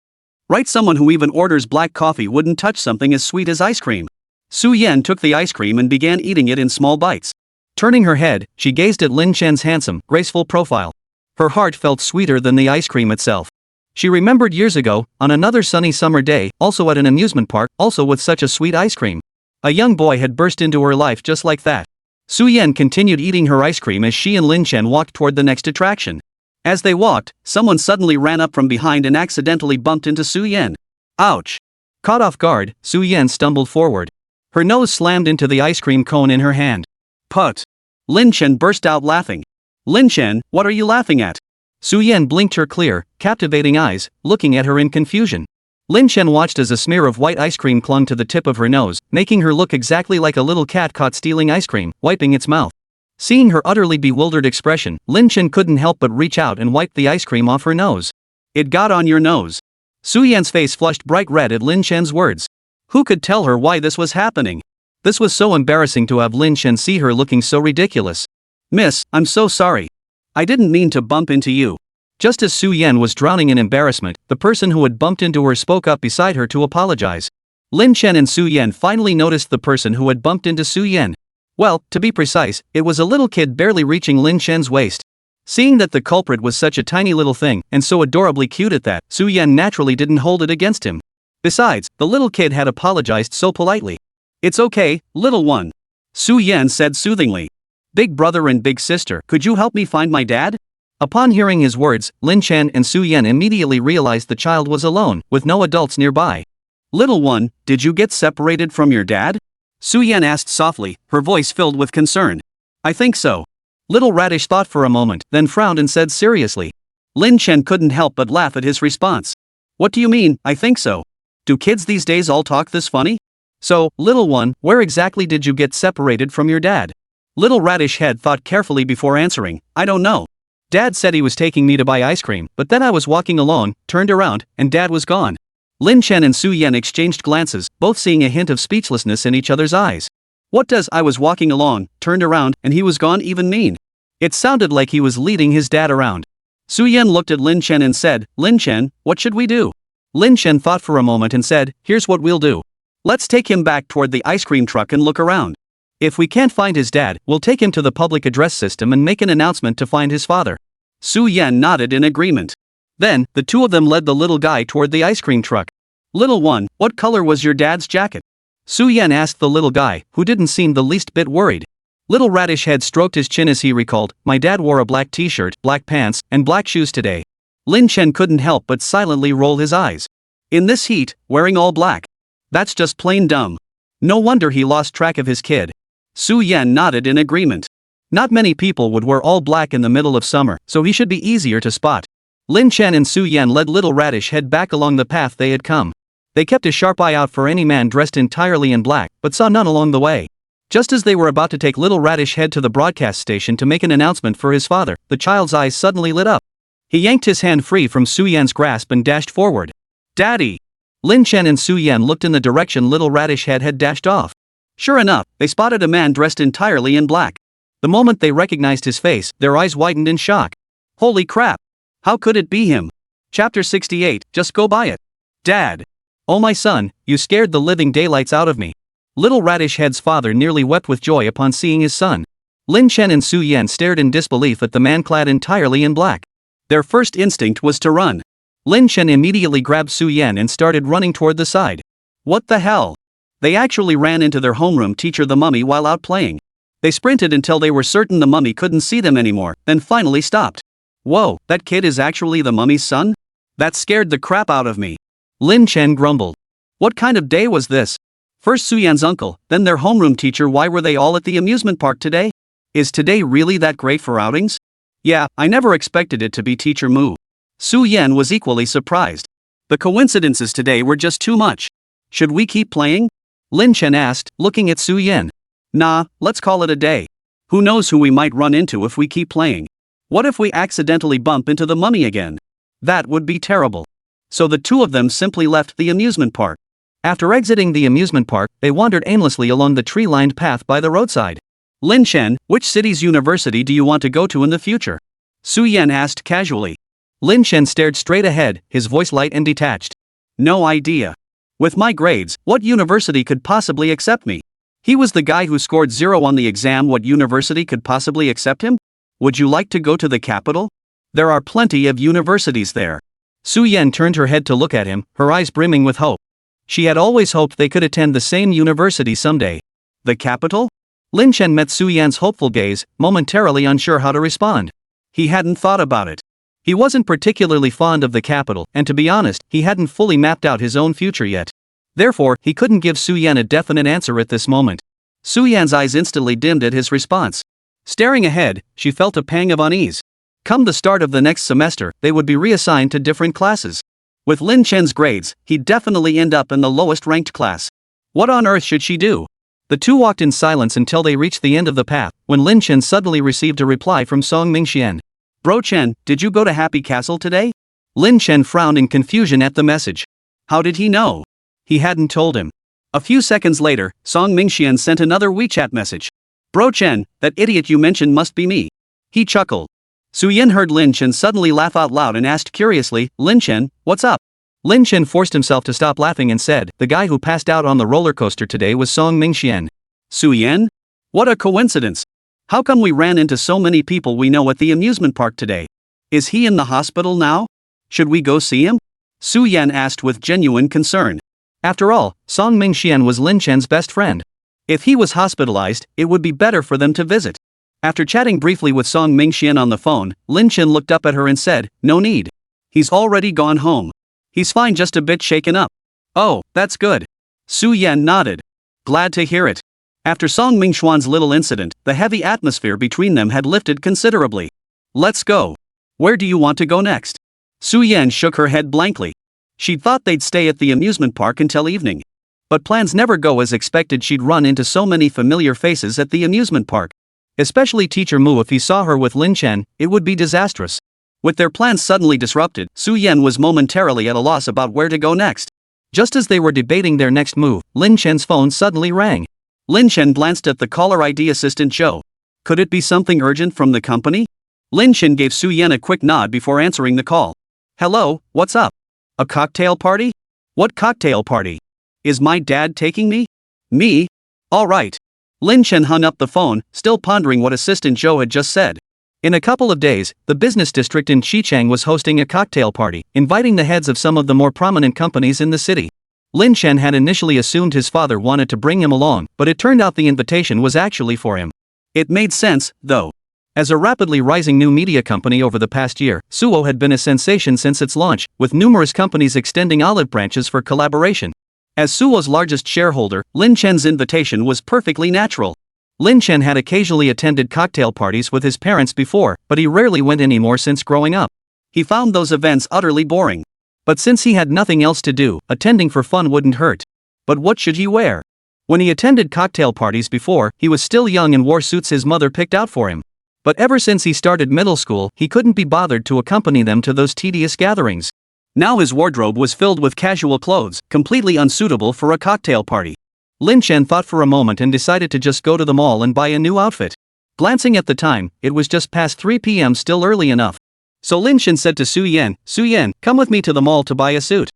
[SPEAKER 1] Right, someone who even orders black coffee wouldn't touch something as sweet as ice cream. Su Yan took the ice cream and began eating it in small bites. Turning her head, she gazed at Lin Chen's handsome, graceful profile. Her heart felt sweeter than the ice cream itself. She remembered years ago, on another sunny summer day, also at an amusement park, also with such a sweet ice cream. A young boy had burst into her life just like that. Su Yan continued eating her ice cream as she and Lin Chen walked toward the next attraction. As they walked, someone suddenly ran up from behind and accidentally bumped into Su Yan. Ouch! Caught off guard, Su-yen stumbled forward. Her nose slammed into the ice cream cone in her hand. Put! Lin Chen burst out laughing. Lin Chen, what are you laughing at? Su-yen blinked her clear, captivating eyes, looking at her in confusion. Lin Chen watched as a smear of white ice cream clung to the tip of her nose, making her look exactly like a little cat caught stealing ice cream, wiping its mouth. Seeing her utterly bewildered expression, Lin Chen couldn't help but reach out and wipe the ice cream off her nose. It got on your nose. Su-yen's face flushed bright red at Lin Chen's words. Who could tell her why this was happening? This was so embarrassing to have Lin Chen see her looking so ridiculous. Miss, I'm so sorry. I didn't mean to bump into you. Just as Su-yen was drowning in embarrassment, the person who had bumped into her spoke up beside her to apologize. Lin Chen and Su-yen finally noticed the person who had bumped into Su-yen. Well, to be precise, it was a little kid barely reaching Lin Chen's waist. Seeing that the culprit was such a tiny little thing, and so adorably cute at that, Su-yen naturally didn't hold it against him. Besides, the little kid had apologized so politely. It's okay, little one. Su-yen said soothingly. Big brother and big sister, could you help me find my dad? Upon hearing his words, Lin Chen and Su-yen immediately realized the child was alone, with no adults nearby. Little one, did you get separated from your dad? Su-yen asked softly, her voice filled with concern. I think so. Little Radish thought for a moment, then frowned and said seriously. Lin Chen couldn't help but laugh at his response. What do you mean, I think so? Do kids these days all talk this funny? So, little one, where exactly did you get separated from your dad? Little Radish Head thought carefully before answering, I don't know. Dad said he was taking me to buy ice cream, but then I was walking along, turned around, and Dad was gone. Lin Chen and Su-yen exchanged glances, both seeing a hint of speechlessness in each other's eyes. What does I was walking along, turned around, and he was gone even mean? It sounded like he was leading his dad around. Su-yen looked at Lin Chen and said, Lin Chen, what should we do? Lin Chen thought for a moment and said, here's what we'll do. Let's take him back toward the ice cream truck and look around. If we can't find his dad, we'll take him to the public address system and make an announcement to find his father. Su-yen nodded in agreement. Then, the two of them led the little guy toward the ice cream truck. Little one, what color was your dad's jacket? Su-yen asked the little guy, who didn't seem the least bit worried. Little Radish Head stroked his chin as he recalled, my dad wore a black t-shirt, black pants, and black shoes today. Lin Chen couldn't help but silently roll his eyes. In this heat, wearing all black. That's just plain dumb. No wonder he lost track of his kid. Su-yen nodded in agreement. Not many people would wear all black in the middle of summer, so he should be easier to spot. Lin Chen and Su-yen led Little Radish Head back along the path they had come. They kept a sharp eye out for any man dressed entirely in black, but saw none along the way. Just as they were about to take Little Radish Head to the broadcast station to make an announcement for his father, the child's eyes suddenly lit up. He yanked his hand free from Su-yen's grasp and dashed forward. Daddy! Lin Chen and Su-yen looked in the direction Little Radish Head had dashed off. Sure enough, they spotted a man dressed entirely in black. The moment they recognized his face, their eyes widened in shock. Holy crap! How could it be him? Chapter 68, just go by it. Dad! Oh my son, you scared the living daylights out of me. Little Radish Head's father nearly wept with joy upon seeing his son. Lin Chen and Su-yen stared in disbelief at the man clad entirely in black. Their first instinct was to run. Lin Chen immediately grabbed Su-yen and started running toward the side. What the hell? They actually ran into their homeroom teacher the mummy while out playing. They sprinted until they were certain the mummy couldn't see them anymore, then finally stopped. Whoa, that kid is actually the mummy's son? That scared the crap out of me. Lin Chen grumbled. What kind of day was this? First Su-yen's uncle, then their homeroom teacher. Why were they all at the amusement park today? Is today really that great for outings? Yeah, I never expected it to be Teacher Mu. Su-yen was equally surprised. The coincidences today were just too much. Should we keep playing? Lin Chen asked, looking at Su-yen. Nah, let's call it a day. Who knows who we might run into if we keep playing? What if we accidentally bump into the mummy again? That would be terrible. So the two of them simply left the amusement park. After exiting the amusement park, they wandered aimlessly along the tree-lined path by the roadside. Lin Chen, which city's university do you want to go to in the future? Su-yen asked casually. Lin Chen stared straight ahead, his voice light and detached. No idea. With my grades, what university could possibly accept me? He was the guy who scored 0 on the exam. What university could possibly accept him? Would you like to go to the capital? There are plenty of universities there. Su-yen turned her head to look at him, her eyes brimming with hope. She had always hoped they could attend the same university someday. The capital? Lin Chen met Su-yen's hopeful gaze, momentarily unsure how to respond. He hadn't thought about it. He wasn't particularly fond of the capital, and to be honest, he hadn't fully mapped out his own future yet. Therefore, he couldn't give Su-Yan a definite answer at this moment. Su-Yan's eyes instantly dimmed at his response. Staring ahead, she felt a pang of unease. Come the start of the next semester, they would be reassigned to different classes. With Lin Chen's grades, he'd definitely end up in the lowest ranked class. What on earth should she do? The two walked in silence until they reached the end of the path, when Lin Chen suddenly received a reply from Song Mingxian. Bro Chen, did you go to Happy Castle today? Lin Chen frowned in confusion at the message. How did he know? He hadn't told him. A few seconds later, Song Mingxian sent another WeChat message. Bro Chen, that idiot you mentioned must be me. He chuckled. Su-Yin heard Lin Chen suddenly laugh out loud and asked curiously, Lin Chen, what's up? Lin Chen forced himself to stop laughing and said, the guy who passed out on the roller coaster today was Song Mingxian. Su-Yin? What a coincidence. How come we ran into so many people we know at the amusement park today? Is he in the hospital now? Should we go see him? Su-Yan asked with genuine concern. After all, Song Mingxian was Lin Chen's best friend. If he was hospitalized, it would be better for them to visit. After chatting briefly with Song Mingxian on the phone, Lin Chen looked up at her and said, no need. He's already gone home. He's fine, just a bit shaken up. Oh, that's good. Su-Yan nodded. Glad to hear it. After Song Mingxuan's little incident, the heavy atmosphere between them had lifted considerably. Let's go. Where do you want to go next? Su-Yan shook her head blankly. She'd thought they'd stay at the amusement park until evening. But plans never go as expected. She'd run into so many familiar faces at the amusement park. Especially Teacher Mu. If he saw her with Lin Chen, it would be disastrous. With their plans suddenly disrupted, Su-Yan was momentarily at a loss about where to go next. Just as they were debating their next move, Lin Chen's phone suddenly rang. Lin Chen glanced at the caller ID assistant Zhou. Could it be something urgent from the company? Lin Chen gave Su-Yan a quick nod before answering the call. Hello, what's up? A cocktail party? What cocktail party? Is my dad taking me? Me? All right. Lin Chen hung up the phone, still pondering what assistant Zhou had just said. In a couple of days, the business district in Xichang was hosting a cocktail party, inviting the heads of some of the more prominent companies in the city. Lin Chen had initially assumed his father wanted to bring him along, but it turned out the invitation was actually for him. It made sense, though. As a rapidly rising new media company over the past year, Suo had been a sensation since its launch, with numerous companies extending olive branches for collaboration. As Suo's largest shareholder, Lin Chen's invitation was perfectly natural. Lin Chen had occasionally attended cocktail parties with his parents before, but he rarely went anymore since growing up. He found those events utterly boring. But since he had nothing else to do, attending for fun wouldn't hurt. But what should he wear? When he attended cocktail parties before, he was still young and wore suits his mother picked out for him. But ever since he started middle school, he couldn't be bothered to accompany them to those tedious gatherings. Now his wardrobe was filled with casual clothes, completely unsuitable for a cocktail party. Lin Chen thought for a moment and decided to just go to the mall and buy a new outfit. Glancing at the time, it was just past 3 p.m. still early enough. So Lin Chen said to Su-Yan, Su-Yan, come with me to the mall to buy a suit.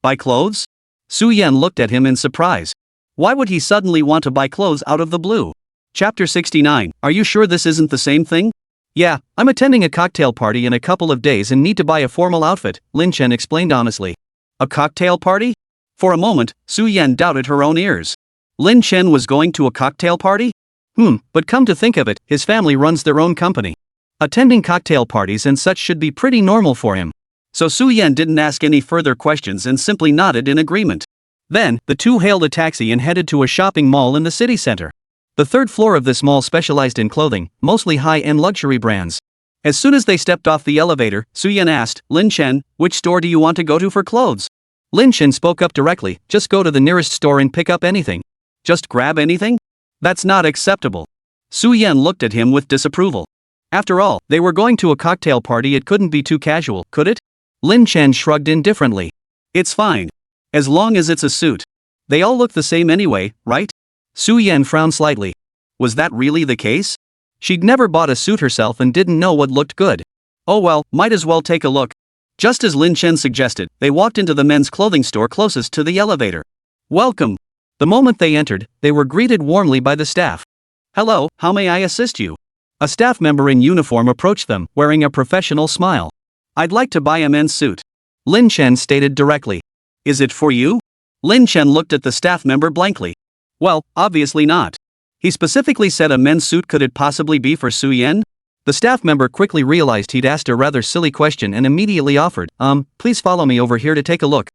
[SPEAKER 1] Buy clothes? Su-Yan looked at him in surprise. Why would he suddenly want to buy clothes out of the blue? Chapter 69, are you sure this isn't the same thing? Yeah, I'm attending a cocktail party in a couple of days and need to buy a formal outfit, Lin Chen explained honestly. A cocktail party? For a moment, Su-Yan doubted her own ears. Lin Chen was going to a cocktail party? But come to think of it, his family runs their own company. Attending cocktail parties and such should be pretty normal for him. So Su-Yan didn't ask any further questions and simply nodded in agreement. Then, the two hailed a taxi and headed to a shopping mall in the city center. The third floor of this mall specialized in clothing, mostly high-end luxury brands. As soon as they stepped off the elevator, Su-Yan asked, Lin Chen, which store do you want to go to for clothes? Lin Chen spoke up directly, just go to the nearest store and pick up anything. Just grab anything? That's not acceptable. Su-Yan looked at him with disapproval. After all, they were going to a cocktail party, it couldn't be too casual, could it? Lin Chen shrugged indifferently. It's fine. As long as it's a suit. They all look the same anyway, right? Su-Yan frowned slightly. Was that really the case? She'd never bought a suit herself and didn't know what looked good. Oh well, might as well take a look. Just as Lin Chen suggested, they walked into the men's clothing store closest to the elevator. Welcome. The moment they entered, they were greeted warmly by the staff. Hello, how may I assist you? A staff member in uniform approached them, wearing a professional smile. I'd like to buy a men's suit. Lin Chen stated directly. Is it for you? Lin Chen looked at the staff member blankly. Well, obviously not. He specifically said a men's suit, could it possibly be for Su-Yan? The staff member quickly realized he'd asked a rather silly question and immediately offered, please follow me over here to take a look.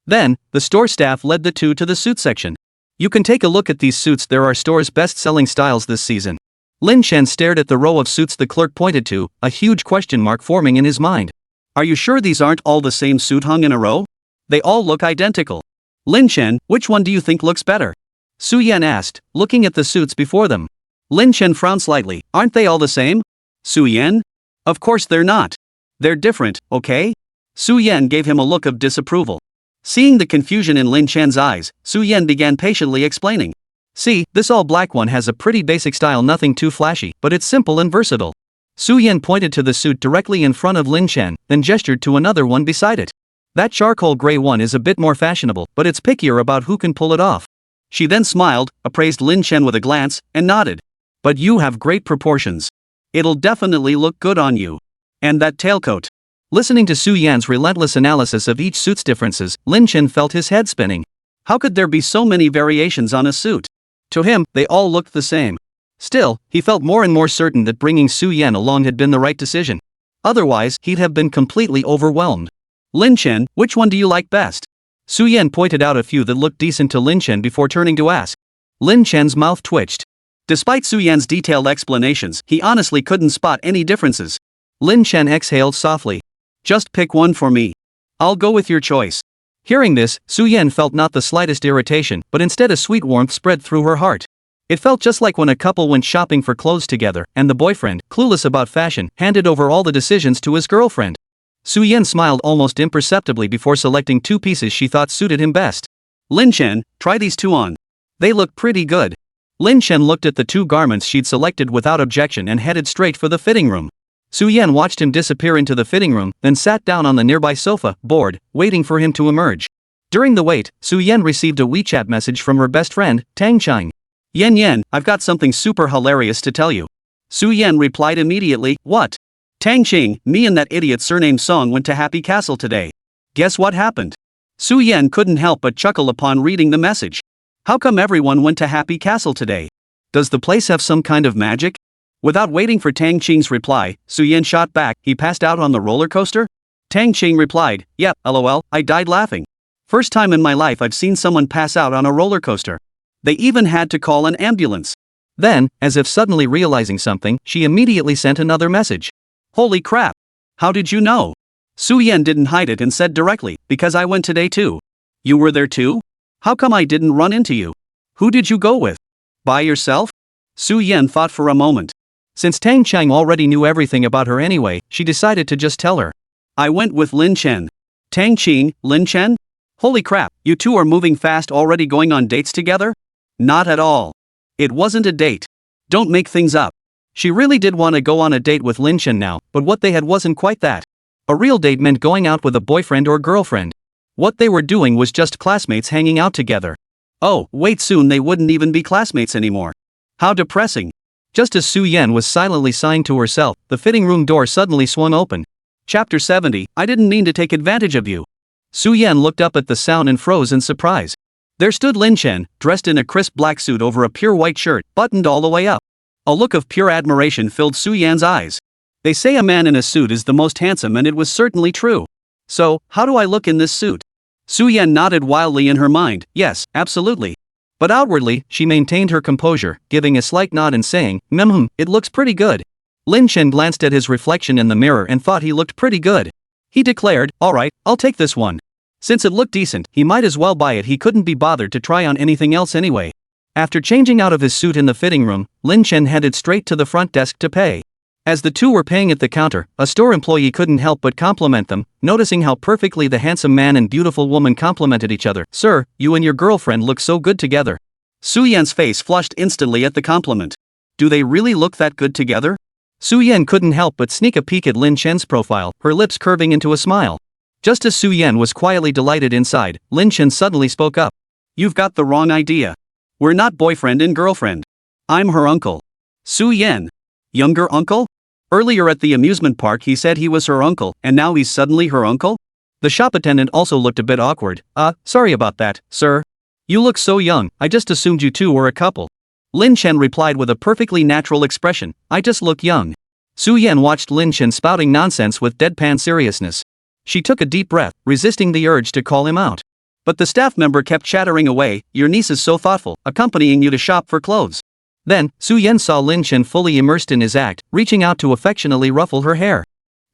[SPEAKER 1] Then, the store staff led the two to the suit section. You can take a look at these suits, there are store's best-selling styles this season. Lin Chen stared at the row of suits the clerk pointed to, a huge question mark forming in his mind. Are you sure these aren't all the same suit hung in a row? They all look identical. Lin Chen, which one do you think looks better? Su Yan asked, looking at the suits before them. Lin Chen frowned slightly. Aren't they all the same? Su Yan? Of course they're not. They're different, okay? Su Yan gave him a look of disapproval. Seeing the confusion in Lin Chen's eyes, Su Yan began patiently explaining. See, this all-black one has a pretty basic style, nothing too flashy, but it's simple and versatile. Su Yan pointed to the suit directly in front of Lin Chen, then gestured to another one beside it. That charcoal gray one is a bit more fashionable, but it's pickier about who can pull it off. She then smiled, appraised Lin Chen with a glance, and nodded. But you have great proportions. It'll definitely look good on you. And that tailcoat. Listening to Su Yan's relentless analysis of each suit's differences, Lin Chen felt his head spinning. How could there be so many variations on a suit? To him, they all looked the same. Still, he felt more and more certain that bringing Su Yan along had been the right decision. Otherwise, he'd have been completely overwhelmed. Lin Chen, which one do you like best? Su Yan pointed out a few that looked decent to Lin Chen before turning to ask. Lin Chen's mouth twitched. Despite Su Yan's detailed explanations, he honestly couldn't spot any differences. Lin Chen exhaled softly. Just pick one for me. I'll go with your choice. Hearing this, Su Yan felt not the slightest irritation, but instead a sweet warmth spread through her heart. It felt just like when a couple went shopping for clothes together, and the boyfriend, clueless about fashion, handed over all the decisions to his girlfriend. Su Yan smiled almost imperceptibly before selecting two pieces she thought suited him best. Lin Chen, try these two on. They look pretty good. Lin Chen looked at the two garments she'd selected without objection and headed straight for the fitting room. Su Yan watched him disappear into the fitting room, then sat down on the nearby sofa, bored, waiting for him to emerge. During the wait, Su Yan received a WeChat message from her best friend, Tang Chang. Yan, I've got something super hilarious to tell you. Su Yan replied immediately, what? Tang Ching, me and that idiot surname Song went to Happy Castle today. Guess what happened? Su Yan couldn't help but chuckle upon reading the message. How come everyone went to Happy Castle today? Does the place have some kind of magic? Without waiting for Tang Ching's reply, Su Yan shot back, he passed out on the roller coaster? Tang Ching replied, yep, lol, I died laughing. First time in my life I've seen someone pass out on a roller coaster. They even had to call an ambulance. Then, as if suddenly realizing something, she immediately sent another message. Holy crap! How did you know? Su Yan didn't hide it and said directly, because I went today too. You were there too? How come I didn't run into you? Who did you go with? By yourself? Su Yan thought for a moment. Since Tang Chang already knew everything about her anyway, she decided to just tell her. I went with Lin Chen. Tang Ching, Lin Chen? Holy crap, you two are moving fast already going on dates together? Not at all. It wasn't a date. Don't make things up. She really did want to go on a date with Lin Chen now, but what they had wasn't quite that. A real date meant going out with a boyfriend or girlfriend. What they were doing was just classmates hanging out together. Oh, wait, soon they wouldn't even be classmates anymore. How depressing. Just as Su Yan was silently sighing to herself, the fitting room door suddenly swung open. Chapter 70, I didn't mean to take advantage of you. Su Yan looked up at the sound and froze in surprise. There stood Lin Chen, dressed in a crisp black suit over a pure white shirt, buttoned all the way up. A look of pure admiration filled Su Yan's eyes. They say a man in a suit is the most handsome, and it was certainly true. So, how do I look in this suit? Su Yan nodded wildly in her mind, yes, absolutely. But outwardly, she maintained her composure, giving a slight nod and saying, it looks pretty good. Lin Chen glanced at his reflection in the mirror and thought he looked pretty good. He declared, alright, I'll take this one. Since it looked decent, he might as well buy it. He couldn't be bothered to try on anything else anyway. After changing out of his suit in the fitting room, Lin Chen headed straight to the front desk to pay. As the two were paying at the counter, a store employee couldn't help but compliment them, noticing how perfectly the handsome man and beautiful woman complimented each other. Sir, you and your girlfriend look so good together. Su Yan's face flushed instantly at the compliment. Do they really look that good together? Su Yan couldn't help but sneak a peek at Lin Chen's profile, her lips curving into a smile. Just as Su Yan was quietly delighted inside, Lin Chen suddenly spoke up. You've got the wrong idea. We're not boyfriend and girlfriend. I'm her uncle. Su Yan. Younger uncle? Earlier at the amusement park he said he was her uncle, and now he's suddenly her uncle? The shop attendant also looked a bit awkward. Sorry about that, sir. You look so young, I just assumed you two were a couple. Lin Chen replied with a perfectly natural expression, I just look young. Su Yan watched Lin Chen spouting nonsense with deadpan seriousness. She took a deep breath, resisting the urge to call him out. But the staff member kept chattering away, "Your niece is so thoughtful, accompanying you to shop for clothes." Then, Su-yen saw Lin Chen fully immersed in his act, reaching out to affectionately ruffle her hair.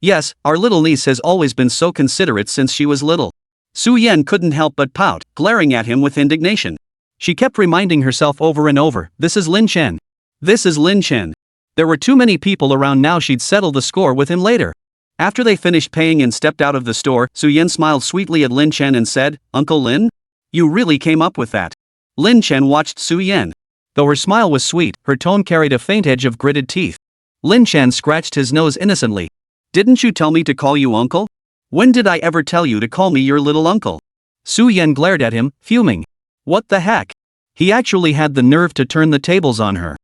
[SPEAKER 1] "Yes, our little niece has always been so considerate since she was little." Su-yen couldn't help but pout, glaring at him with indignation. She kept reminding herself over and over, "This is Lin Chen. This is Lin Chen." There were too many people around now, she'd settle the score with him later. After they finished paying and stepped out of the store, Su-yen smiled sweetly at Lin Chen and said, "Uncle Lin? You really came up with that." Lin Chen watched Su-yen. Though her smile was sweet, her tone carried a faint edge of gritted teeth. Lin Chen scratched his nose innocently. "Didn't you tell me to call you uncle? When did I ever tell you to call me your little uncle?" Su-yen glared at him, fuming. What the heck? He actually had the nerve to turn the tables on her.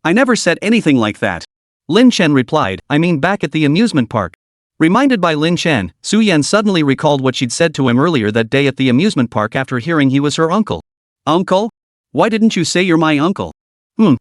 [SPEAKER 1] "I never said anything like that." Lin Chen replied, "I mean back at the amusement park." Reminded by Lin Chen, Su-yen suddenly recalled what she'd said to him earlier that day at the amusement park after hearing he was her uncle. "Uncle? Why didn't you say you're my uncle?"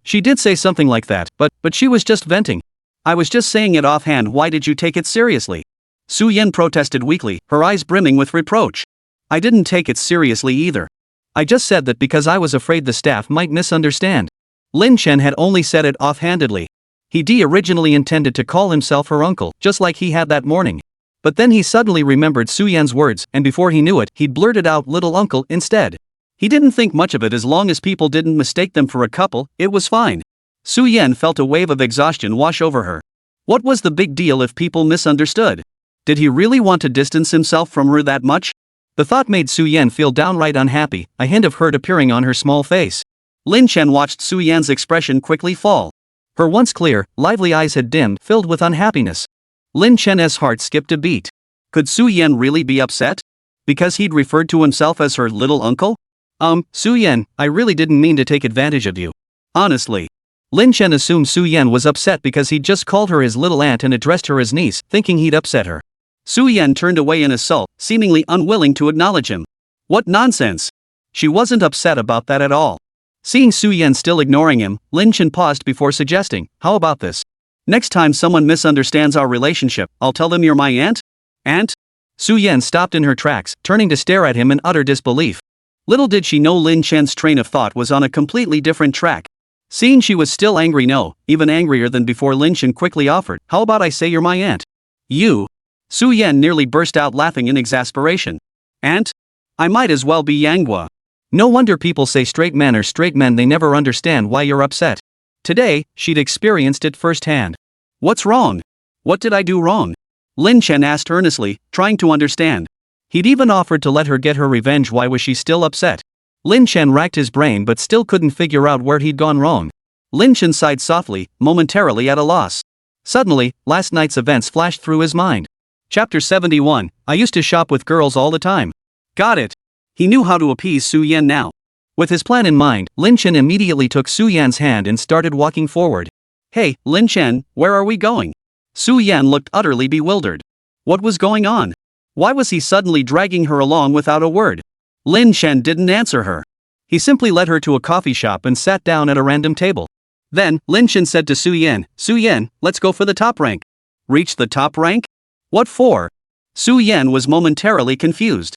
[SPEAKER 1] She did say something like that, but she was just venting. "I was just saying it offhand, why did you take it seriously?" Su-yen protested weakly, her eyes brimming with reproach. "I didn't take it seriously either. I just said that because I was afraid the staff might misunderstand." Lin Chen had only said it offhandedly. He originally intended to call himself her uncle, just like he had that morning. But then he suddenly remembered Su-yen's words, and before he knew it, he'd blurted out little uncle instead. He didn't think much of it as long as people didn't mistake them for a couple, it was fine. Su-yen felt a wave of exhaustion wash over her. What was the big deal if people misunderstood? Did he really want to distance himself from her that much? The thought made Su-yen feel downright unhappy, a hint of hurt appearing on her small face. Lin Chen watched Su-yen's expression quickly fall. Her once clear, lively eyes had dimmed, filled with unhappiness. Lin Chen's heart skipped a beat. Could Su-yen really be upset? Because he'd referred to himself as her little uncle? Su-yen, I really didn't mean to take advantage of you. Honestly. Lin Chen assumed Su-yen was upset because he'd just called her his little aunt and addressed her as niece, thinking he'd upset her. Su-yen turned away in a sulk, seemingly unwilling to acknowledge him. What nonsense! She wasn't upset about that at all. Seeing Su-yen still ignoring him, Lin Chen paused before suggesting, "How about this? Next time someone misunderstands our relationship, I'll tell them you're my aunt?" "Aunt?" Su-yen stopped in her tracks, turning to stare at him in utter disbelief. Little did she know Lin Chen's train of thought was on a completely different track. Seeing she was still angry, no, even angrier than before, Lin Chen quickly offered, "How about I say you're my aunt?" "You?" Su-yen nearly burst out laughing in exasperation. "Aunt? I might as well be Yanghua. No wonder people say straight men are straight men, they never understand why you're upset." Today, she'd experienced it firsthand. "What's wrong? What did I do wrong?" Lin Chen asked earnestly, trying to understand. He'd even offered to let her get her revenge, why was she still upset? Lin Chen racked his brain but still couldn't figure out where he'd gone wrong. Lin Chen sighed softly, momentarily at a loss. Suddenly, last night's events flashed through his mind. Chapter 71, I used to shop with girls all the time. Got it. He knew how to appease Su-yen now. With his plan in mind, Lin Chen immediately took Su-yen's hand and started walking forward. "Hey, Lin Chen, where are we going?" Su-yen looked utterly bewildered. What was going on? Why was he suddenly dragging her along without a word? Lin Chen didn't answer her. He simply led her to a coffee shop and sat down at a random table. Then, Lin Chen said to Su-yen, "Su-yen, let's go for the top rank." Reach the top rank? What for? Su-yen was momentarily confused.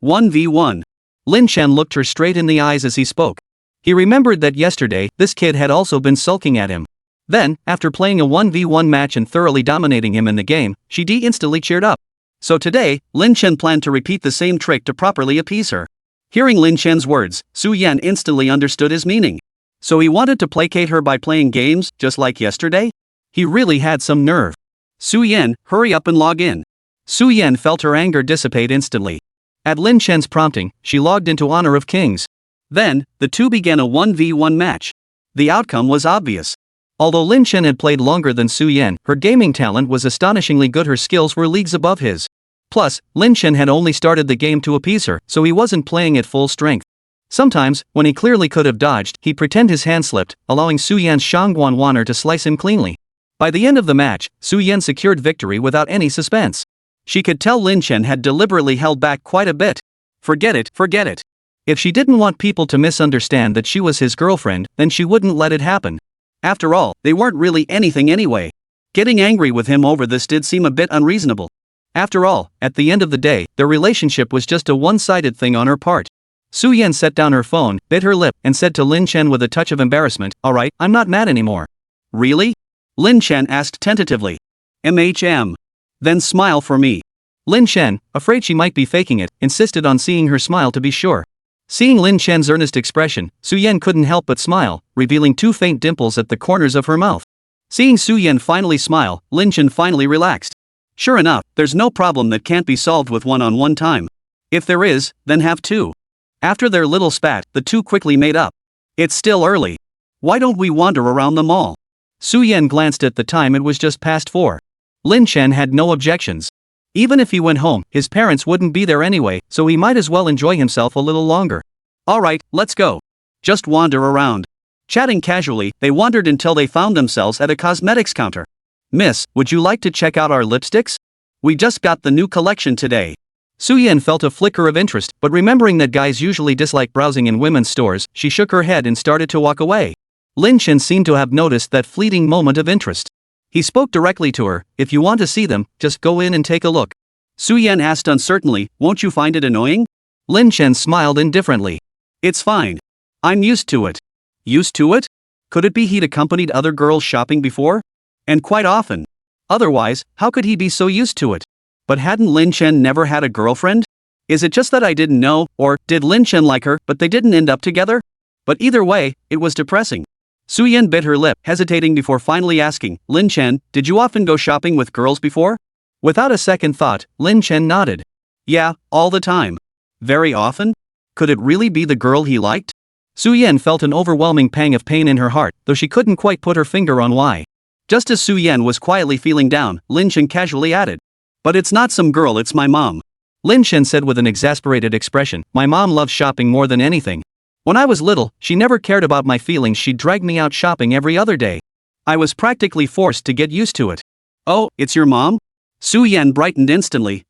[SPEAKER 1] 1v1. Lin Chen looked her straight in the eyes as he spoke. He remembered that yesterday, this kid had also been sulking at him. Then, after playing a 1v1 match and thoroughly dominating him in the game, she instantly cheered up. So today, Lin Chen planned to repeat the same trick to properly appease her. Hearing Lin Chen's words, Su-yen instantly understood his meaning. So he wanted to placate her by playing games, just like yesterday? He really had some nerve. Su-yen, hurry up and log in. Su-yen felt her anger dissipate instantly. At Lin Chen's prompting, she logged into Honor of Kings. Then, the two began a 1v1 match. The outcome was obvious. Although Lin Chen had played longer than Su-yen, her gaming talent was astonishingly good, her skills were leagues above his. Plus, Lin Chen had only started the game to appease her, so he wasn't playing at full strength. Sometimes, when he clearly could have dodged, he'd pretend his hand slipped, allowing Su-yen's Shangguan Waner to slice him cleanly. By the end of the match, Su-yen secured victory without any suspense. She could tell Lin Chen had deliberately held back quite a bit. Forget it. If she didn't want people to misunderstand that she was his girlfriend, then she wouldn't let it happen. After all, they weren't really anything anyway. Getting angry with him over this did seem a bit unreasonable. After all, at the end of the day, their relationship was just a one-sided thing on her part. Su Yan set down her phone, bit her lip, and said to Lin Chen with a touch of embarrassment, "Alright, I'm not mad anymore." "Really?" Lin Chen asked tentatively. "MHM. Then smile for me." Lin Chen, afraid she might be faking it, insisted on seeing her smile to be sure. Seeing Lin Chen's earnest expression, Su Yan couldn't help but smile, revealing 2 faint dimples at the corners of her mouth. Seeing Su Yan finally smile, Lin Chen finally relaxed. Sure enough, there's no problem that can't be solved with one-on-one time. If there is, then have 2. After their little spat, the 2 quickly made up. "It's still early. Why don't we wander around the mall?" Su Yan glanced at the time. It was just past 4. Lin Chen had no objections. Even if he went home, his parents wouldn't be there anyway, so he might as well enjoy himself a little longer. "Alright, let's go. Just wander around." Chatting casually, they wandered until they found themselves at a cosmetics counter. "Miss, would you like to check out our lipsticks? We just got the new collection today." Su Yan felt a flicker of interest, but remembering that guys usually dislike browsing in women's stores, she shook her head and started to walk away. Lin Chen seemed to have noticed that fleeting moment of interest. He spoke directly to her, "If you want to see them, just go in and take a look." Su Yan asked uncertainly, "Won't you find it annoying?" Lin Chen smiled indifferently. "It's fine. I'm used to it." Used to it? Could it be he'd accompanied other girls shopping before? And quite often. Otherwise, how could he be so used to it? But hadn't Lin Chen never had a girlfriend? Is it just that I didn't know, or did Lin Chen like her but they didn't end up together? But either way, it was depressing. Su Yan bit her lip, hesitating before finally asking, "Lin Chen, did you often go shopping with girls before?" Without a second thought, Lin Chen nodded. "Yeah, all the time." "Very often? Could it really be the girl he liked?" Su Yan felt an overwhelming pang of pain in her heart, though she couldn't quite put her finger on why. Just as Su Yan was quietly feeling down, Lin Chen casually added, "But it's not some girl, it's my mom." Lin Chen said with an exasperated expression, "My mom loves shopping more than anything. When I was little, she never cared about my feelings. She'd drag me out shopping every other day. I was practically forced to get used to it." "Oh, it's your mom?" Su Yan brightened instantly,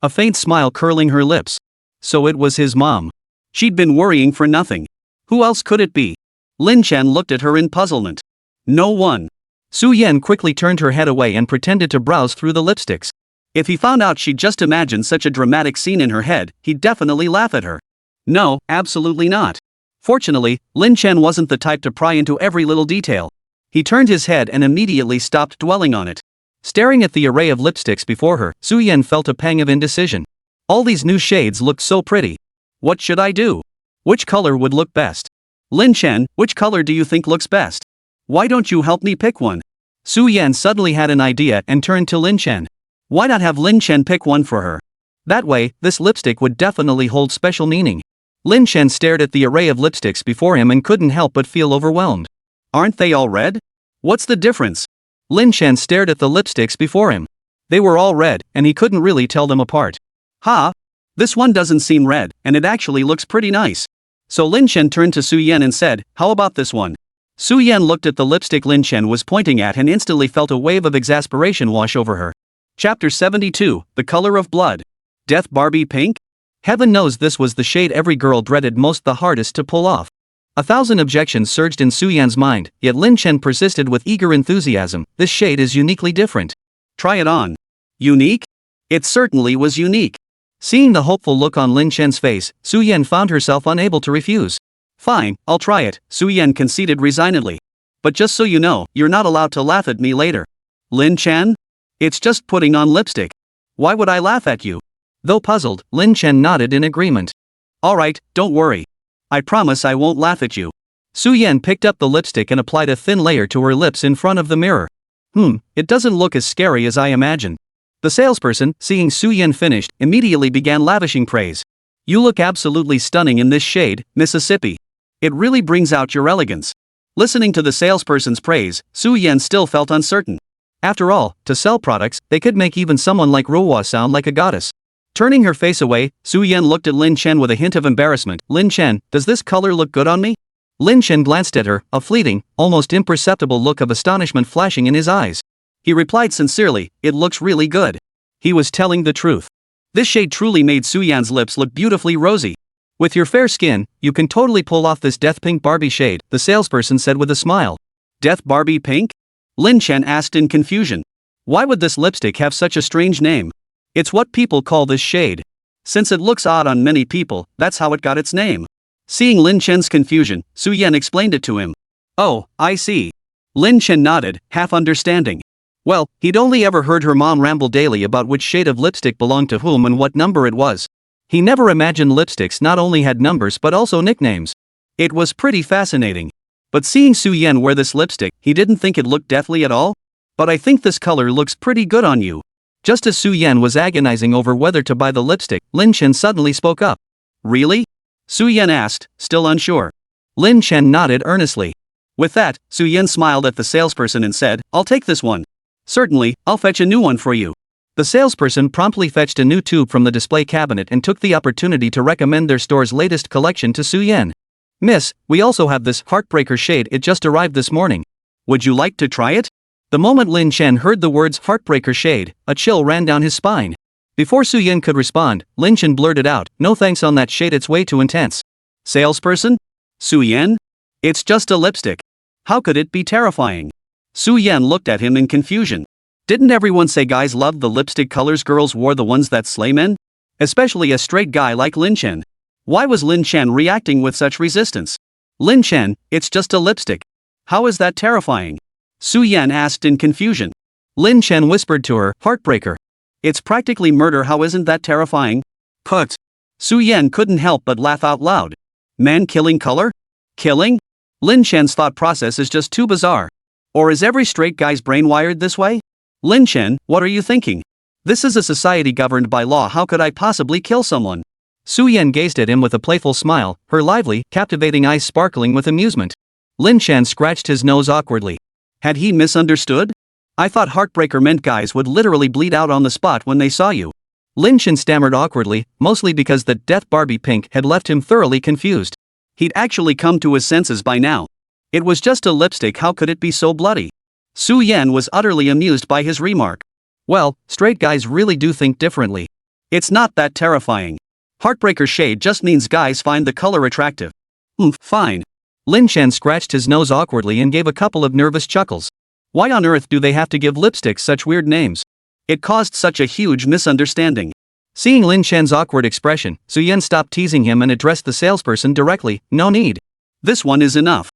[SPEAKER 1] a faint smile curling her lips. So it was his mom. She'd been worrying for nothing. Who else could it be? Lin Chen looked at her in puzzlement. No one. Su Yan quickly turned her head away and pretended to browse through the lipsticks. If he found out she'd just imagined such a dramatic scene in her head, he'd definitely laugh at her. No, absolutely not. Fortunately, Lin Chen wasn't the type to pry into every little detail. He turned his head and immediately stopped dwelling on it. Staring at the array of lipsticks before her, Su Yan felt a pang of indecision. All these new shades looked so pretty. What should I do? Which color would look best? Lin Chen, which color do you think looks best? Why don't you help me pick one? Su Yan suddenly had an idea and turned to Lin Chen. Why not have Lin Chen pick one for her? That way, this lipstick would definitely hold special meaning. Lin Chen stared at the array of lipsticks before him and couldn't help but feel overwhelmed. Aren't they all red? What's the difference? Lin Chen stared at the lipsticks before him. They were all red, and he couldn't really tell them apart. Ha! This one doesn't seem red, and it actually looks pretty nice. So Lin Chen turned to Su Yan and said, how about this one? Su Yan looked at the lipstick Lin Chen was pointing at and instantly felt a wave of exasperation wash over her. Chapter 72, The Color of Blood. Death Barbie Pink? Heaven knows this was the shade every girl dreaded most, the hardest to pull off. 1,000 objections surged in Su Yan's mind, yet Lin Chen persisted with eager enthusiasm. This shade is uniquely different. Try it on. Unique? It certainly was unique. Seeing the hopeful look on Lin Chen's face, Su Yan found herself unable to refuse. Fine, I'll try it, Su Yan conceded resignedly. But just so you know, you're not allowed to laugh at me later. Lin Chen? It's just putting on lipstick. Why would I laugh at you? Though puzzled, Lin Chen nodded in agreement. Alright, don't worry. I promise I won't laugh at you. Su Yan picked up the lipstick and applied a thin layer to her lips in front of the mirror. It doesn't look as scary as I imagined. The salesperson, seeing Su Yan finished, immediately began lavishing praise. You look absolutely stunning in this shade, Mississippi. It really brings out your elegance. Listening to the salesperson's praise, Su Yan still felt uncertain. After all, to sell products, they could make even someone like Ruohua sound like a goddess. Turning her face away, Su Yan looked at Lin Chen with a hint of embarrassment. Lin Chen, does this color look good on me? Lin Chen glanced at her, a fleeting, almost imperceptible look of astonishment flashing in his eyes. He replied sincerely, it looks really good. He was telling the truth. This shade truly made Su Yan's lips look beautifully rosy. With your fair skin, you can totally pull off this death pink Barbie shade, the salesperson said with a smile. Death Barbie pink? Lin Chen asked in confusion. Why would this lipstick have such a strange name? It's what people call this shade. Since it looks odd on many people, that's how it got its name. Seeing Lin Chen's confusion, Su Yan explained it to him. Oh, I see. Lin Chen nodded, half understanding. Well, he'd only ever heard her mom ramble daily about which shade of lipstick belonged to whom and what number it was. He never imagined lipsticks not only had numbers but also nicknames. It was pretty fascinating. But seeing Su Yan wear this lipstick, he didn't think it looked deathly at all. But I think this color looks pretty good on you. Just as Su Yan was agonizing over whether to buy the lipstick, Lin Chen suddenly spoke up. Really? Su Yan asked, still unsure. Lin Chen nodded earnestly. With that, Su Yan smiled at the salesperson and said, I'll take this one. Certainly, I'll fetch a new one for you. The salesperson promptly fetched a new tube from the display cabinet and took the opportunity to recommend their store's latest collection to Su Yan. Miss, we also have this Heartbreaker shade, it just arrived this morning. Would you like to try it? The moment Lin Chen heard the words Heartbreaker shade, a chill ran down his spine. Before Su Yan could respond, Lin Chen blurted out, no thanks on that shade, it's way too intense. Salesperson? Su Yan? It's just a lipstick. How could it be terrifying? Su Yan looked at him in confusion. Didn't everyone say guys loved the lipstick colors girls wore, the ones that slay men? Especially a straight guy like Lin Chen. Why was Lin Chen reacting with such resistance? Lin Chen, it's just a lipstick. How is that terrifying? Su Yan asked in confusion. Lin Chen whispered to her, Heartbreaker. It's practically murder, how isn't that terrifying? Put. Su Yan couldn't help but laugh out loud. Man killing color? Killing? Lin Chen's thought process is just too bizarre. Or is every straight guy's brain wired this way? Lin Chen, what are you thinking? This is a society governed by law, how could I possibly kill someone? Su Yan gazed at him with a playful smile, her lively, captivating eyes sparkling with amusement. Lin Chen scratched his nose awkwardly. Had he misunderstood? I thought Heartbreaker meant guys would literally bleed out on the spot when they saw you. Lin Chen stammered awkwardly, mostly because the Death Barbie pink had left him thoroughly confused. He'd actually come to his senses by now. It was just a lipstick, how could it be so bloody? Su Yan was utterly amused by his remark. Well, straight guys really do think differently. It's not that terrifying. Heartbreaker shade just means guys find the color attractive. Fine. Lin Chen scratched his nose awkwardly and gave a couple of nervous chuckles. Why on earth do they have to give lipsticks such weird names? It caused such a huge misunderstanding. Seeing Lin Chen's awkward expression, Su Yan stopped teasing him and addressed the salesperson directly, no need. This one is enough.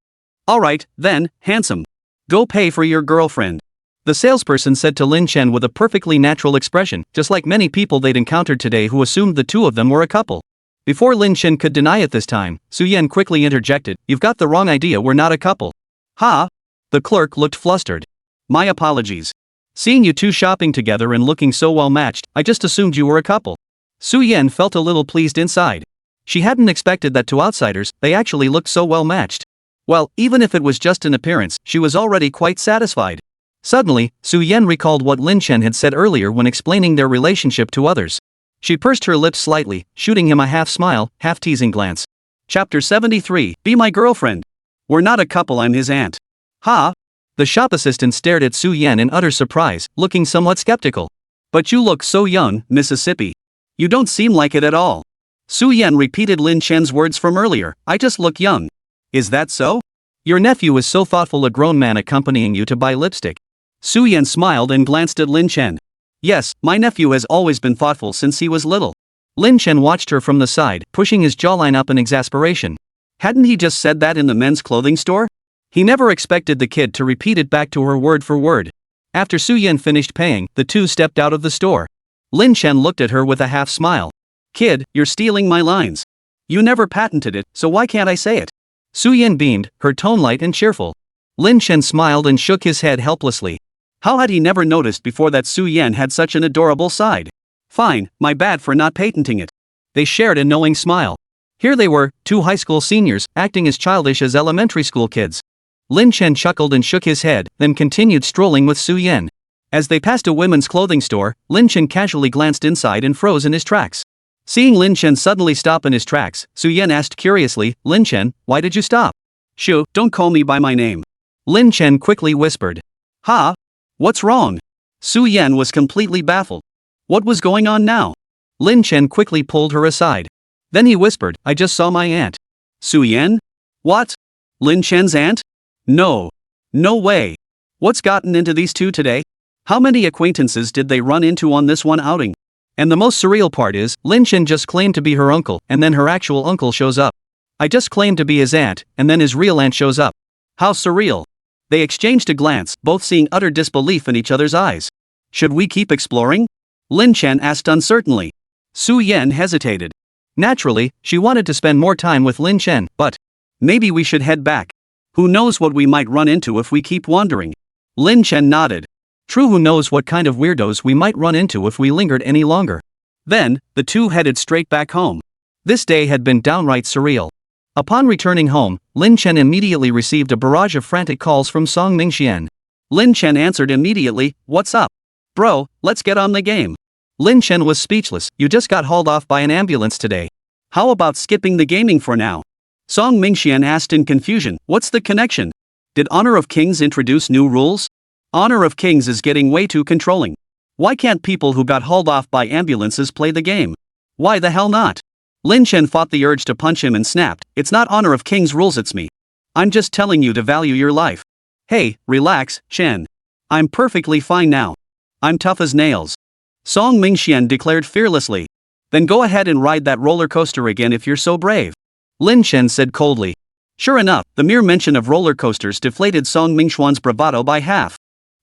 [SPEAKER 1] Alright, then, handsome. Go pay for your girlfriend. The salesperson said to Lin Chen with a perfectly natural expression, just like many people they'd encountered today who assumed the two of them were a couple. Before Lin Chen could deny it this time, Su Yan quickly interjected, You've got the wrong idea, we're not a couple. Ha? The clerk looked flustered. My apologies. Seeing you two shopping together and looking so well matched, I just assumed you were a couple. Su Yan felt a little pleased inside. She hadn't expected that to outsiders, they actually looked so well matched. Well, even if it was just an appearance, she was already quite satisfied. Suddenly, Su Yan recalled what Lin Chen had said earlier when explaining their relationship to others. She pursed her lips slightly, shooting him a half-smile, half-teasing glance. Chapter 73, Be My Girlfriend. We're not a couple, I'm his aunt. Ha? The shop assistant stared at Su Yan in utter surprise, looking somewhat skeptical. But you look so young, Mississippi. You don't seem like it at all. Su Yan repeated Lin Chen's words from earlier, I just look young. Is that so? Your nephew is so thoughtful, a grown man accompanying you to buy lipstick. Su Yan smiled and glanced at Lin Chen. Yes, my nephew has always been thoughtful since he was little. Lin Chen watched her from the side, pushing his jawline up in exasperation. Hadn't he just said that in the men's clothing store? He never expected the kid to repeat it back to her word for word. After Su Yan finished paying, the two stepped out of the store. Lin Chen looked at her with a half-smile. Kid, you're stealing my lines. You never patented it, so why can't I say it? Su Yan beamed, her tone light and cheerful. Lin Chen smiled and shook his head helplessly. How had he never noticed before that Su Yan had such an adorable side? Fine, my bad for not patenting it. They shared a knowing smile. Here they were, two high school seniors, acting as childish as elementary school kids. Lin Chen chuckled and shook his head, then continued strolling with Su Yan. As they passed a women's clothing store, Lin Chen casually glanced inside and froze in his tracks. Seeing Lin Chen suddenly stop in his tracks, Su Yan asked curiously, Lin Chen, why did you stop? Shoo, don't call me by my name. Lin Chen quickly whispered. Ha? What's wrong? Su Yan was completely baffled. What was going on now? Lin Chen quickly pulled her aside. Then he whispered, I just saw my aunt. Su Yan? What? Lin Chen's aunt? No. No way. What's gotten into these two today? How many acquaintances did they run into on this one outing? And the most surreal part is, Lin Chen just claimed to be her uncle, and then her actual uncle shows up. I just claimed to be his aunt, and then his real aunt shows up. How surreal. They exchanged a glance, both seeing utter disbelief in each other's eyes. Should we keep exploring? Lin Chen asked uncertainly. Su Yan hesitated. Naturally, she wanted to spend more time with Lin Chen, but maybe we should head back. Who knows what we might run into if we keep wandering? Lin Chen nodded. True, who knows what kind of weirdos we might run into if we lingered any longer. Then, the two headed straight back home. This day had been downright surreal. Upon returning home, Lin Chen immediately received a barrage of frantic calls from Song Mingxian. Lin Chen answered immediately, "What's up? Bro, let's get on the game." Lin Chen was speechless. "You just got hauled off by an ambulance today. How about skipping the gaming for now?" Song Mingxian asked in confusion, "What's the connection? Did Honor of Kings introduce new rules? Honor of Kings is getting way too controlling. Why can't people who got hauled off by ambulances play the game? Why the hell not?" Lin Chen fought the urge to punch him and snapped, "It's not Honor of Kings rules, it's me. I'm just telling you to value your life. Hey, relax, Chen. I'm perfectly fine now. I'm tough as nails." Song Mingxian declared fearlessly. "Then go ahead and ride that roller coaster again if you're so brave," Lin Chen said coldly. Sure enough, the mere mention of roller coasters deflated Song Mingxian's bravado by half.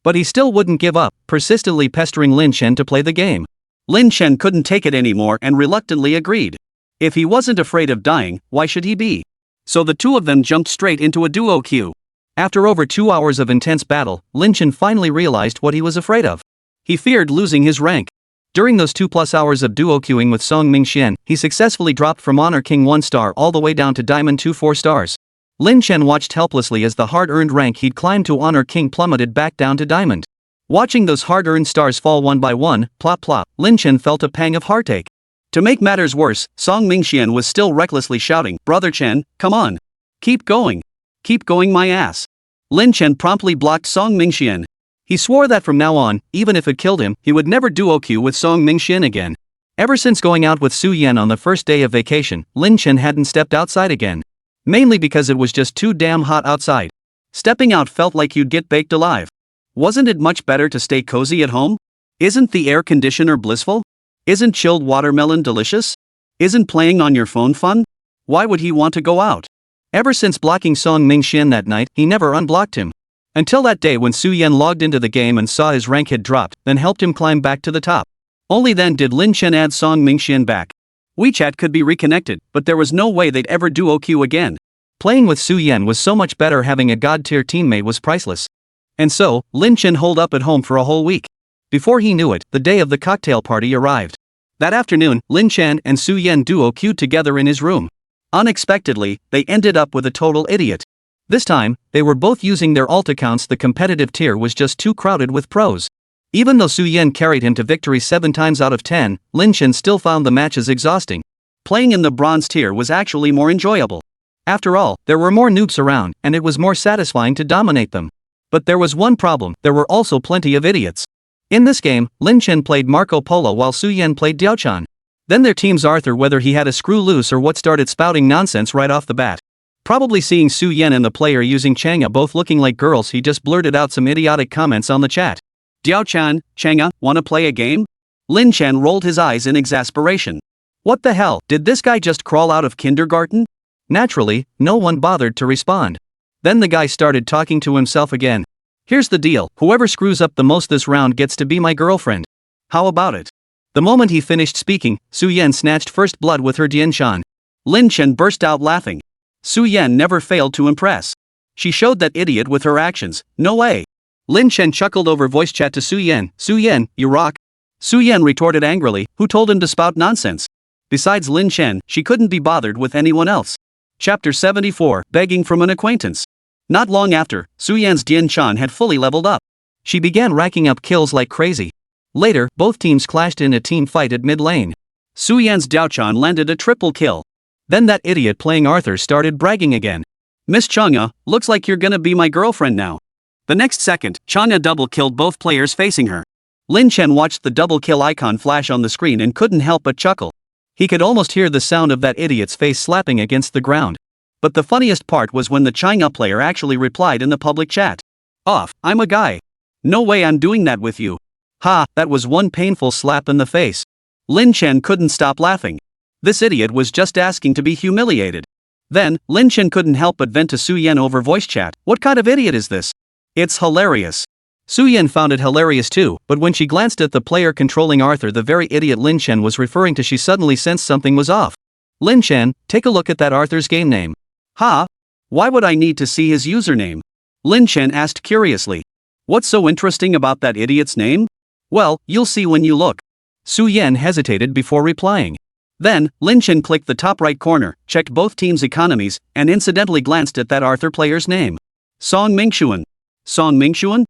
[SPEAKER 1] But he still wouldn't give up, persistently pestering Lin Chen to play the game. Lin Chen couldn't take it anymore and reluctantly agreed. If he wasn't afraid of dying, why should he be? So the two of them jumped straight into a duo queue. After over 2 hours of intense battle, Lin Chen finally realized what he was afraid of. He feared losing his rank. During those 2+ hours of duo queuing with Song Mingxian, he successfully dropped from Honor King 1 star all the way down to Diamond 2 4 stars. Lin Chen watched helplessly as the hard-earned rank he'd climbed to Honor King plummeted back down to Diamond. Watching those hard-earned stars fall one by one, plop plop, Lin Chen felt a pang of heartache. To make matters worse, Song Mingxian was still recklessly shouting, "Brother Chen, come on. Keep going. Keep going my ass." Lin Chen promptly blocked Song Mingxian. He swore that from now on, even if it killed him, he would never duo queue with Song Mingxian again. Ever since going out with Su Yan on the first day of vacation, Lin Chen hadn't stepped outside again. Mainly because it was just too damn hot outside. Stepping out felt like you'd get baked alive. Wasn't it much better to stay cozy at home? Isn't the air conditioner blissful? Isn't chilled watermelon delicious? Isn't playing on your phone fun? Why would he want to go out? Ever since blocking Song Mingxian that night, he never unblocked him. Until that day when Su Yan logged into the game and saw his rank had dropped, then helped him climb back to the top. Only then did Lin Chen add Song Mingxian back. WeChat could be reconnected, but there was no way they'd ever duo queue again. Playing with Su Yan was so much better, having a god-tier teammate was priceless. And so, Lin Chen holed up at home for a whole week. Before he knew it, the day of the cocktail party arrived. That afternoon, Lin Chen and Su Yan duo queued together in his room. Unexpectedly, they ended up with a total idiot. This time, they were both using their alt accounts. The competitive tier was just too crowded with pros. Even though Su Yan carried him to victory 7 times out of 10, Lin Chen still found the matches exhausting. Playing in the bronze tier was actually more enjoyable. After all, there were more noobs around, and it was more satisfying to dominate them. But there was one problem: there were also plenty of idiots. In this game, Lin Chen played Marco Polo while Su Yan played Diaochan. Then their team's Arthur, whether he had a screw loose or what, started spouting nonsense right off the bat. Probably seeing Su Yan and the player using Chang'e both looking like girls, he just blurted out some idiotic comments on the chat. "Diaochan, Chang'e, wanna play a game?" Lin Chen rolled his eyes in exasperation. What the hell, did this guy just crawl out of kindergarten? Naturally, no one bothered to respond. Then the guy started talking to himself again. "Here's the deal, whoever screws up the most this round gets to be my girlfriend. How about it?" The moment he finished speaking, Su Yan snatched first blood with her Dianchan. Lin Chen burst out laughing. Su Yan never failed to impress. She showed that idiot with her actions. No way. Lin Chen chuckled over voice chat to Su Yan. "Su Yan, you rock." Su Yan retorted angrily, "Who told him to spout nonsense?" Besides Lin Chen, she couldn't be bothered with anyone else. Chapter 74, Begging from an Acquaintance. Not long after, Su Yan's Dianchan had fully leveled up. She began racking up kills like crazy. Later, both teams clashed in a team fight at mid lane. Su Yan's Diaochan landed a triple kill. Then that idiot playing Arthur started bragging again. "Miss Chang'e, looks like you're gonna be my girlfriend now." The next second, Chang'e double killed both players facing her. Lin Chen watched the double kill icon flash on the screen and couldn't help but chuckle. He could almost hear the sound of that idiot's face slapping against the ground. But the funniest part was when the Chang'e player actually replied in the public chat. "Off, I'm a guy. No way I'm doing that with you." Ha, that was one painful slap in the face. Lin Chen couldn't stop laughing. This idiot was just asking to be humiliated. Then, Lin Chen couldn't help but vent to Su Yan over voice chat. What kind of idiot is this? It's hilarious. Su Yan found it hilarious too, but when she glanced at the player controlling Arthur, the very idiot Lin Chen was referring to, she suddenly sensed something was off. Lin Chen, take a look at that Arthur's game name. Huh? Why would I need to see his username? Lin Chen asked curiously. What's so interesting about that idiot's name? Well, you'll see when you look. Su Yan hesitated before replying. Then, Lin Chen clicked the top right corner, checked both teams' economies, and incidentally glanced at that Arthur player's name. Song Mingxuan. Song Mingxuan?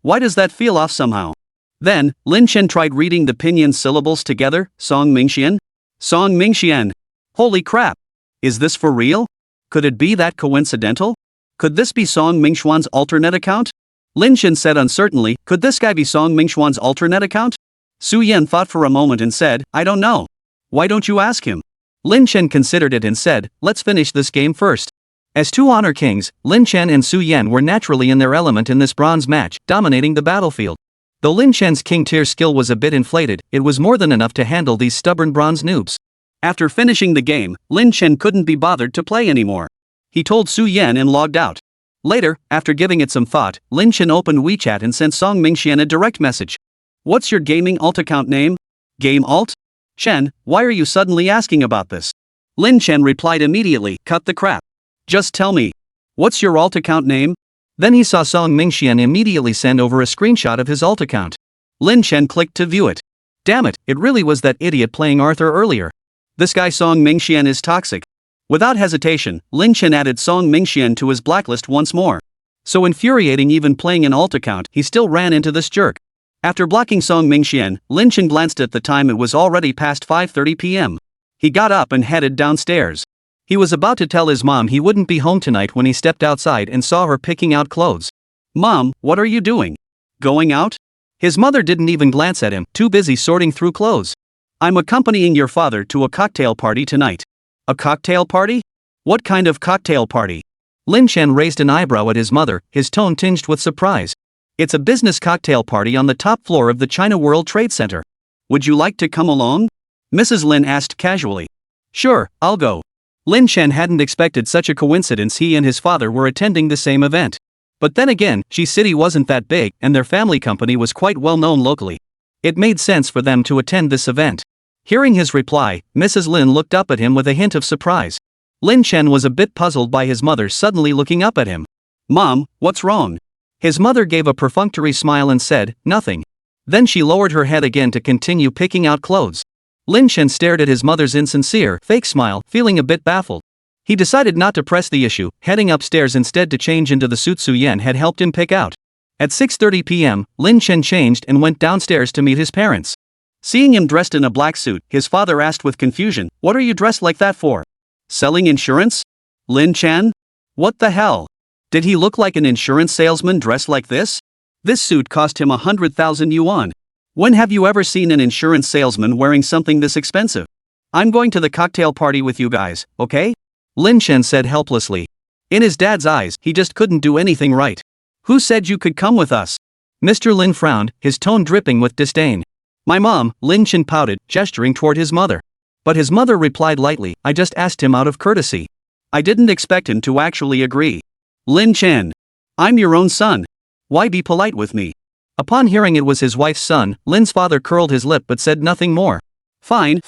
[SPEAKER 1] Why does that feel off somehow? Then, Lin Chen tried reading the pinyin syllables together. Song Mingxian? Song Mingxian. Holy crap. Is this for real? Could it be that coincidental? Could this be Song Mingxuan's alternate account? Lin Chen said uncertainly, could this guy be Song Mingxuan's alternate account? Su Yan thought for a moment and said, I don't know. Why don't you ask him? Lin Chen considered it and said, let's finish this game first. As two honor kings, Lin Chen and Su Yan were naturally in their element in this bronze match, dominating the battlefield. Though Lin Chen's king tier skill was a bit inflated, it was more than enough to handle these stubborn bronze noobs. After finishing the game, Lin Chen couldn't be bothered to play anymore. He told Su Yan and logged out. Later, after giving it some thought, Lin Chen opened WeChat and sent Song Mingxian a direct message. What's your gaming alt account name? Game alt? Chen, why are you suddenly asking about this? Lin Chen replied immediately, cut the crap. Just tell me. What's your alt account name? Then he saw Song Mingxian immediately send over a screenshot of his alt account. Lin Chen clicked to view it. Damn it, it really was that idiot playing Arthur earlier. This guy Song Mingxian is toxic. Without hesitation, Lin Chen added Song Mingxian to his blacklist once more. So infuriating, even playing an alt account, he still ran into this jerk. After blocking Song Mingxian, Lin Chen glanced at the time. It was already past 5:30 p.m. He got up and headed downstairs. He was about to tell his mom he wouldn't be home tonight when he stepped outside and saw her picking out clothes. Mom, what are you doing? Going out? His mother didn't even glance at him, too busy sorting through clothes. I'm accompanying your father to a cocktail party tonight. A cocktail party? What kind of cocktail party? Lin Chen raised an eyebrow at his mother, his tone tinged with surprise. It's a business cocktail party on the top floor of the China World Trade Center. Would you like to come along? Mrs. Lin asked casually. Sure, I'll go. Lin Chen hadn't expected such a coincidence. He and his father were attending the same event. But then again, Xi City wasn't that big, and their family company was quite well known locally. It made sense for them to attend this event. Hearing his reply, Mrs. Lin looked up at him with a hint of surprise. Lin Chen was a bit puzzled by his mother suddenly looking up at him. Mom, what's wrong? His mother gave a perfunctory smile and said, nothing. Then she lowered her head again to continue picking out clothes. Lin Chen stared at his mother's insincere, fake smile, feeling a bit baffled. He decided not to press the issue, heading upstairs instead to change into the suit Su Yan had helped him pick out. At 6:30 p.m., Lin Chen changed and went downstairs to meet his parents. Seeing him dressed in a black suit, his father asked with confusion, what are you dressed like that for? Selling insurance? Lin Chen? What the hell? Did he look like an insurance salesman dressed like this? This suit cost him 100,000 yuan. When have you ever seen an insurance salesman wearing something this expensive? I'm going to the cocktail party with you guys, okay? Lin Chen said helplessly. In his dad's eyes, he just couldn't do anything right. Who said you could come with us? Mr. Lin frowned, his tone dripping with disdain. My mom, Lin Chen pouted, gesturing toward his mother. But his mother replied lightly, I just asked him out of courtesy. I didn't expect him to actually agree. Lin Chen. I'm your own son. Why be polite with me? Upon hearing it was his wife's son, Lin's father curled his lip but said nothing more. Fine.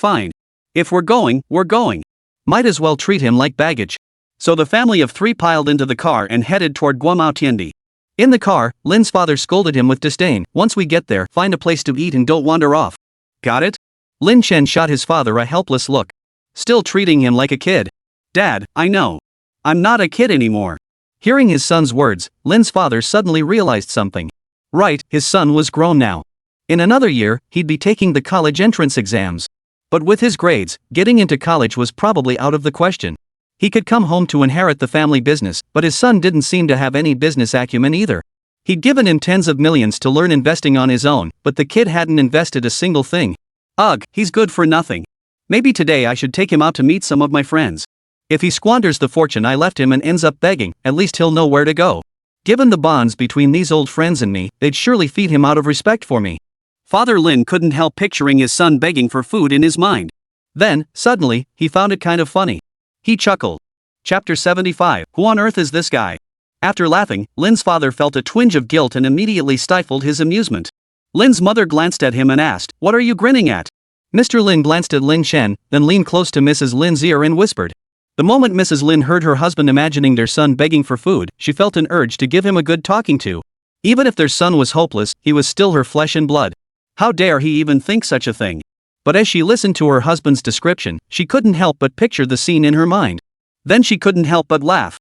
[SPEAKER 1] If we're going, we're going. Might as well treat him like baggage. So the family of three piled into the car and headed toward Guomao Tiandi. In the car, Lin's father scolded him with disdain, once we get there, find a place to eat and don't wander off. Got it? Lin Chen shot his father a helpless look. Still treating him like a kid. Dad, I know. I'm not a kid anymore. Hearing his son's words, Lin's father suddenly realized something. Right, his son was grown now. In another year, he'd be taking the college entrance exams. But with his grades, getting into college was probably out of the question. He could come home to inherit the family business, but his son didn't seem to have any business acumen either. He'd given him tens of millions to learn investing on his own, but the kid hadn't invested a single thing. Ugh, he's good for nothing. Maybe today I should take him out to meet some of my friends. If he squanders the fortune I left him and ends up begging, at least he'll know where to go. Given the bonds between these old friends and me, they'd surely feed him out of respect for me. Father Lin couldn't help picturing his son begging for food in his mind. Then, suddenly, he found it kind of funny. He chuckled. Chapter 75. Who on earth is this guy? After laughing, Lin's father felt a twinge of guilt and immediately stifled his amusement. Lin's mother glanced at him and asked, "What are you grinning at?" Mr. Lin glanced at Lin Chen, then leaned close to Mrs. Lin's ear and whispered. The moment Mrs. Lin heard her husband imagining their son begging for food, she felt an urge to give him a good talking to. Even if their son was hopeless, he was still her flesh and blood. How dare he even think such a thing? But as she listened to her husband's description, she couldn't help but picture the scene in her mind. Then she couldn't help but laugh.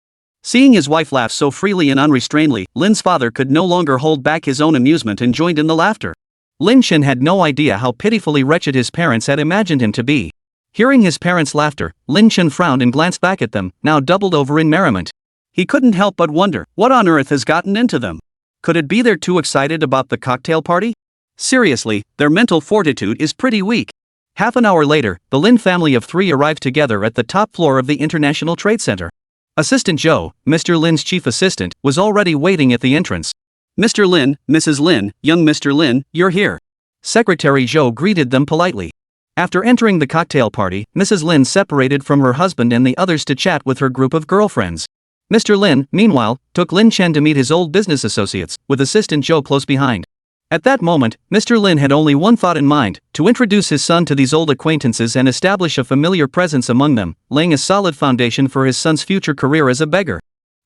[SPEAKER 1] Seeing his wife laugh so freely and unrestrainedly, Lin's father could no longer hold back his own amusement and joined in the laughter. Lin Chen had no idea how pitifully wretched his parents had imagined him to be. Hearing his parents' laughter, Lin Chen frowned and glanced back at them, now doubled over in merriment. He couldn't help but wonder, what on earth has gotten into them? Could it be they're too excited about the cocktail party? Seriously, their mental fortitude is pretty weak. Half an hour later, the Lin family of 3 arrived together at the top floor of the International Trade Center. Assistant Joe, Mr. Lin's chief assistant, was already waiting at the entrance. Mr. Lin, Mrs. Lin, young Mr. Lin, you're here. Secretary Joe greeted them politely. After entering the cocktail party, Mrs. Lin separated from her husband and the others to chat with her group of girlfriends. Mr. Lin, meanwhile, took Lin Chen to meet his old business associates, with Assistant Joe close behind. At that moment, Mr. Lin had only one thought in mind, to introduce his son to these old acquaintances and establish a familiar presence among them, laying a solid foundation for his son's future career as a beggar.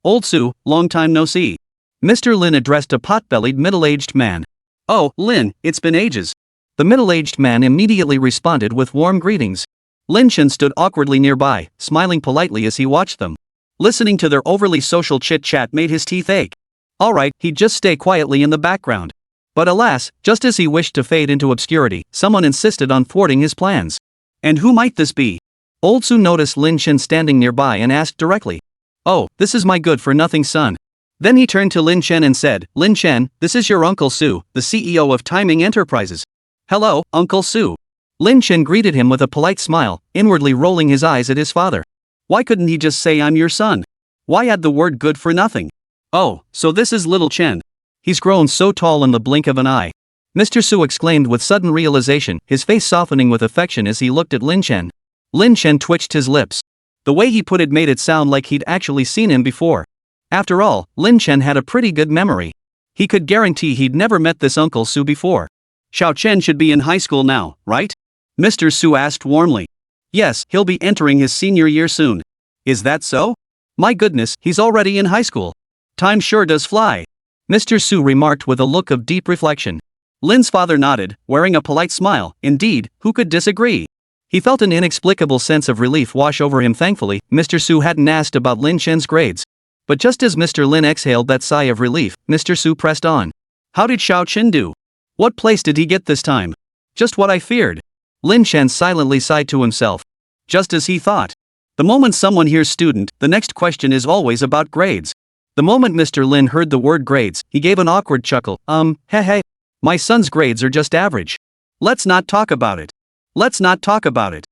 [SPEAKER 1] Old Sue, long time no see. Mr. Lin addressed a pot-bellied middle-aged man. Oh, Lin, it's been ages. The middle-aged man immediately responded with warm greetings. Lin Chen stood awkwardly nearby, smiling politely as he watched them. Listening to their overly social chit-chat made his teeth ache. Alright, he'd just stay quietly in the background. But alas, just as he wished to fade into obscurity, someone insisted on thwarting his plans. And who might this be? Old Sue noticed Lin Chen standing nearby and asked directly. Oh, this is my good-for-nothing son. Then he turned to Lin Chen and said, Lin Chen, this is your Uncle Sue, the CEO of Timing Enterprises. Hello, Uncle Sue. Lin Chen greeted him with a polite smile, inwardly rolling his eyes at his father. Why couldn't he just say I'm your son? Why add the word good for nothing? Oh, so this is little Chen. He's grown so tall in the blink of an eye. Mr. Su exclaimed with sudden realization, his face softening with affection as he looked at Lin Chen. Lin Chen twitched his lips. The way he put it made it sound like he'd actually seen him before. After all, Lin Chen had a pretty good memory. He could guarantee he'd never met this Uncle Su before. Xiao Chen should be in high school now, right? Mr. Su asked warmly. Yes, he'll be entering his senior year soon. Is that so? My goodness, he's already in high school. Time sure does fly. Mr. Su remarked with a look of deep reflection. Lin's father nodded, wearing a polite smile. Indeed, who could disagree? He felt an inexplicable sense of relief wash over him. Thankfully, Mr. Su hadn't asked about Lin Chen's grades. But just as Mr. Lin exhaled that sigh of relief, Mr. Su pressed on. How did Xiao Chen do? What place did he get this time? Just what I feared. Lin Chen silently sighed to himself. Just as he thought. The moment someone hears student, the next question is always about grades. The moment Mr. Lin heard the word grades, he gave an awkward chuckle. Hey. My son's grades are just average. Let's not talk about it. Let's not talk about it.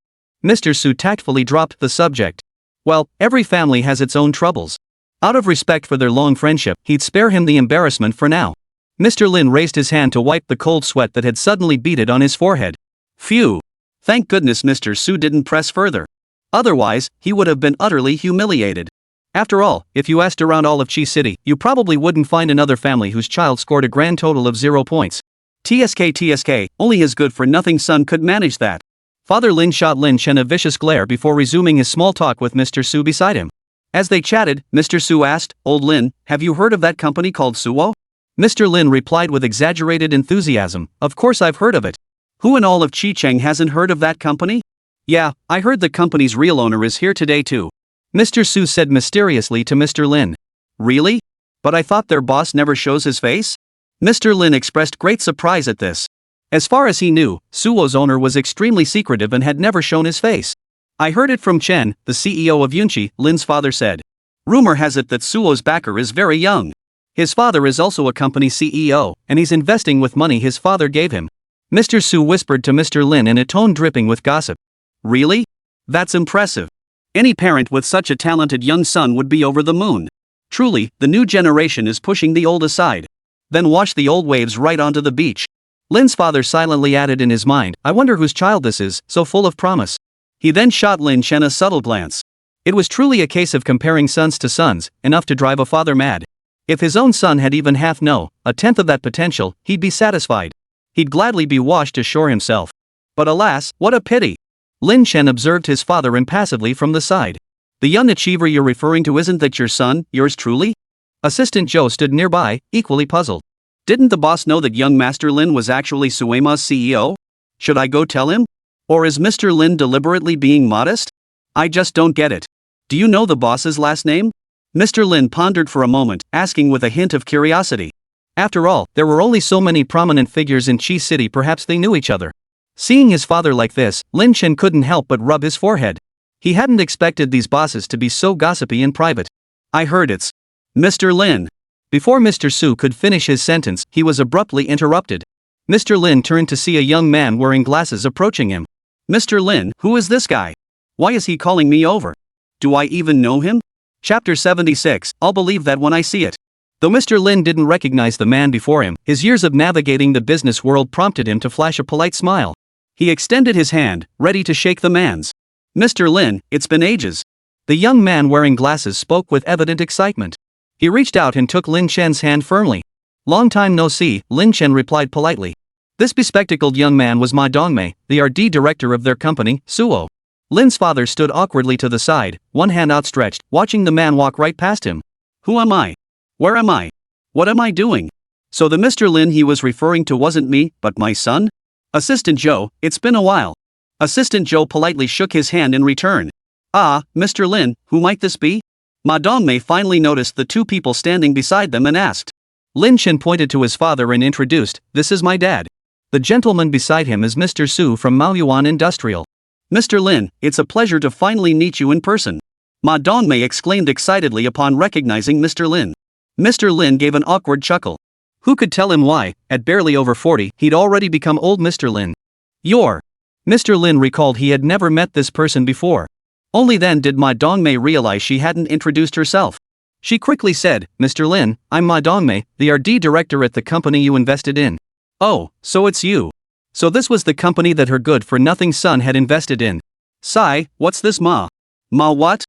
[SPEAKER 1] Mr. Su tactfully dropped the subject. Well, every family has its own troubles. Out of respect for their long friendship, he'd spare him the embarrassment for now. Mr. Lin raised his hand to wipe the cold sweat that had suddenly beaded on his forehead. Phew. Thank goodness Mr. Su didn't press further. Otherwise, he would have been utterly humiliated. After all, if you asked around all of Chi City, you probably wouldn't find another family whose child scored a grand total of 0 points. TSK, only his good-for-nothing son could manage that. Father Lin shot Lin Chen a vicious glare before resuming his small talk with Mr. Su beside him. As they chatted, Mr. Su asked, Old Lin, have you heard of that company called Suo? Mr. Lin replied with exaggerated enthusiasm, Of course I've heard of it. Who in all of Chicheng hasn't heard of that company? Yeah, I heard the company's real owner is here today too. Mr. Su said mysteriously to Mr. Lin. Really? But I thought their boss never shows his face? Mr. Lin expressed great surprise at this. As far as he knew, Suo's owner was extremely secretive and had never shown his face. I heard it from Chen, the CEO of Yunqi, Lin's father said. Rumor has it that Suo's backer is very young. His father is also a company CEO, and he's investing with money his father gave him. Mr. Su whispered to Mr. Lin in a tone dripping with gossip. Really? That's impressive. Any parent with such a talented young son would be over the moon. Truly, the new generation is pushing the old aside. Then wash the old waves right onto the beach. Lin's father silently added in his mind, I wonder whose child this is, so full of promise. He then shot Lin Chen a subtle glance. It was truly a case of comparing sons to sons, enough to drive a father mad. If his own son had even a tenth of that potential, he'd be satisfied. He'd gladly be washed ashore himself. But alas, what a pity! Lin Chen observed his father impassively from the side. The young achiever you're referring to, isn't that your son, yours truly? Assistant Joe stood nearby, equally puzzled. Didn't the boss know that young Master Lin was actually Suema's CEO? Should I go tell him? Or is Mr. Lin deliberately being modest? I just don't get it. Do you know the boss's last name? Mr. Lin pondered for a moment, asking with a hint of curiosity. After all, there were only so many prominent figures in Chi City, perhaps they knew each other. Seeing his father like this, Lin Chen couldn't help but rub his forehead. He hadn't expected these bosses to be so gossipy in private. I heard it's Mr. Lin. Before Mr. Su could finish his sentence, he was abruptly interrupted. Mr. Lin turned to see a young man wearing glasses approaching him. Mr. Lin, who is this guy? Why is he calling me over? Do I even know him? Chapter 76, I'll believe that when I see it. Though Mr. Lin didn't recognize the man before him, his years of navigating the business world prompted him to flash a polite smile. He extended his hand, ready to shake the man's. Mr. Lin, it's been ages. The young man wearing glasses spoke with evident excitement. He reached out and took Lin Chen's hand firmly. Long time no see, Lin Chen replied politely. This bespectacled young man was Ma Dongmei, the R&D director of their company, Suo. Lin's father stood awkwardly to the side, one hand outstretched, watching the man walk right past him. Who am I? Where am I? What am I doing? So the Mr. Lin he was referring to wasn't me, but my son? Assistant Joe, it's been a while. Assistant Joe politely shook his hand in return. Ah, Mr. Lin, who might this be? Ma Dongmei finally noticed the two people standing beside them and asked. Lin Chen pointed to his father and introduced, this is my dad. The gentleman beside him is Mr. Su from Maoyuan Industrial. Mr. Lin, it's a pleasure to finally meet you in person. Ma Dongmei exclaimed excitedly upon recognizing Mr. Lin. Mr. Lin gave an awkward chuckle. Who could tell him why, at barely over 40, he'd already become old Mr. Lin? You're. Mr. Lin recalled he had never met this person before. Only then did Ma Dongmei realize she hadn't introduced herself. She quickly said, Mr. Lin, I'm Ma Dongmei, the R&D director at the company you invested in. Oh, so it's you. So this was the company that her good-for-nothing son had invested in. Sigh, what's this Ma? Ma what?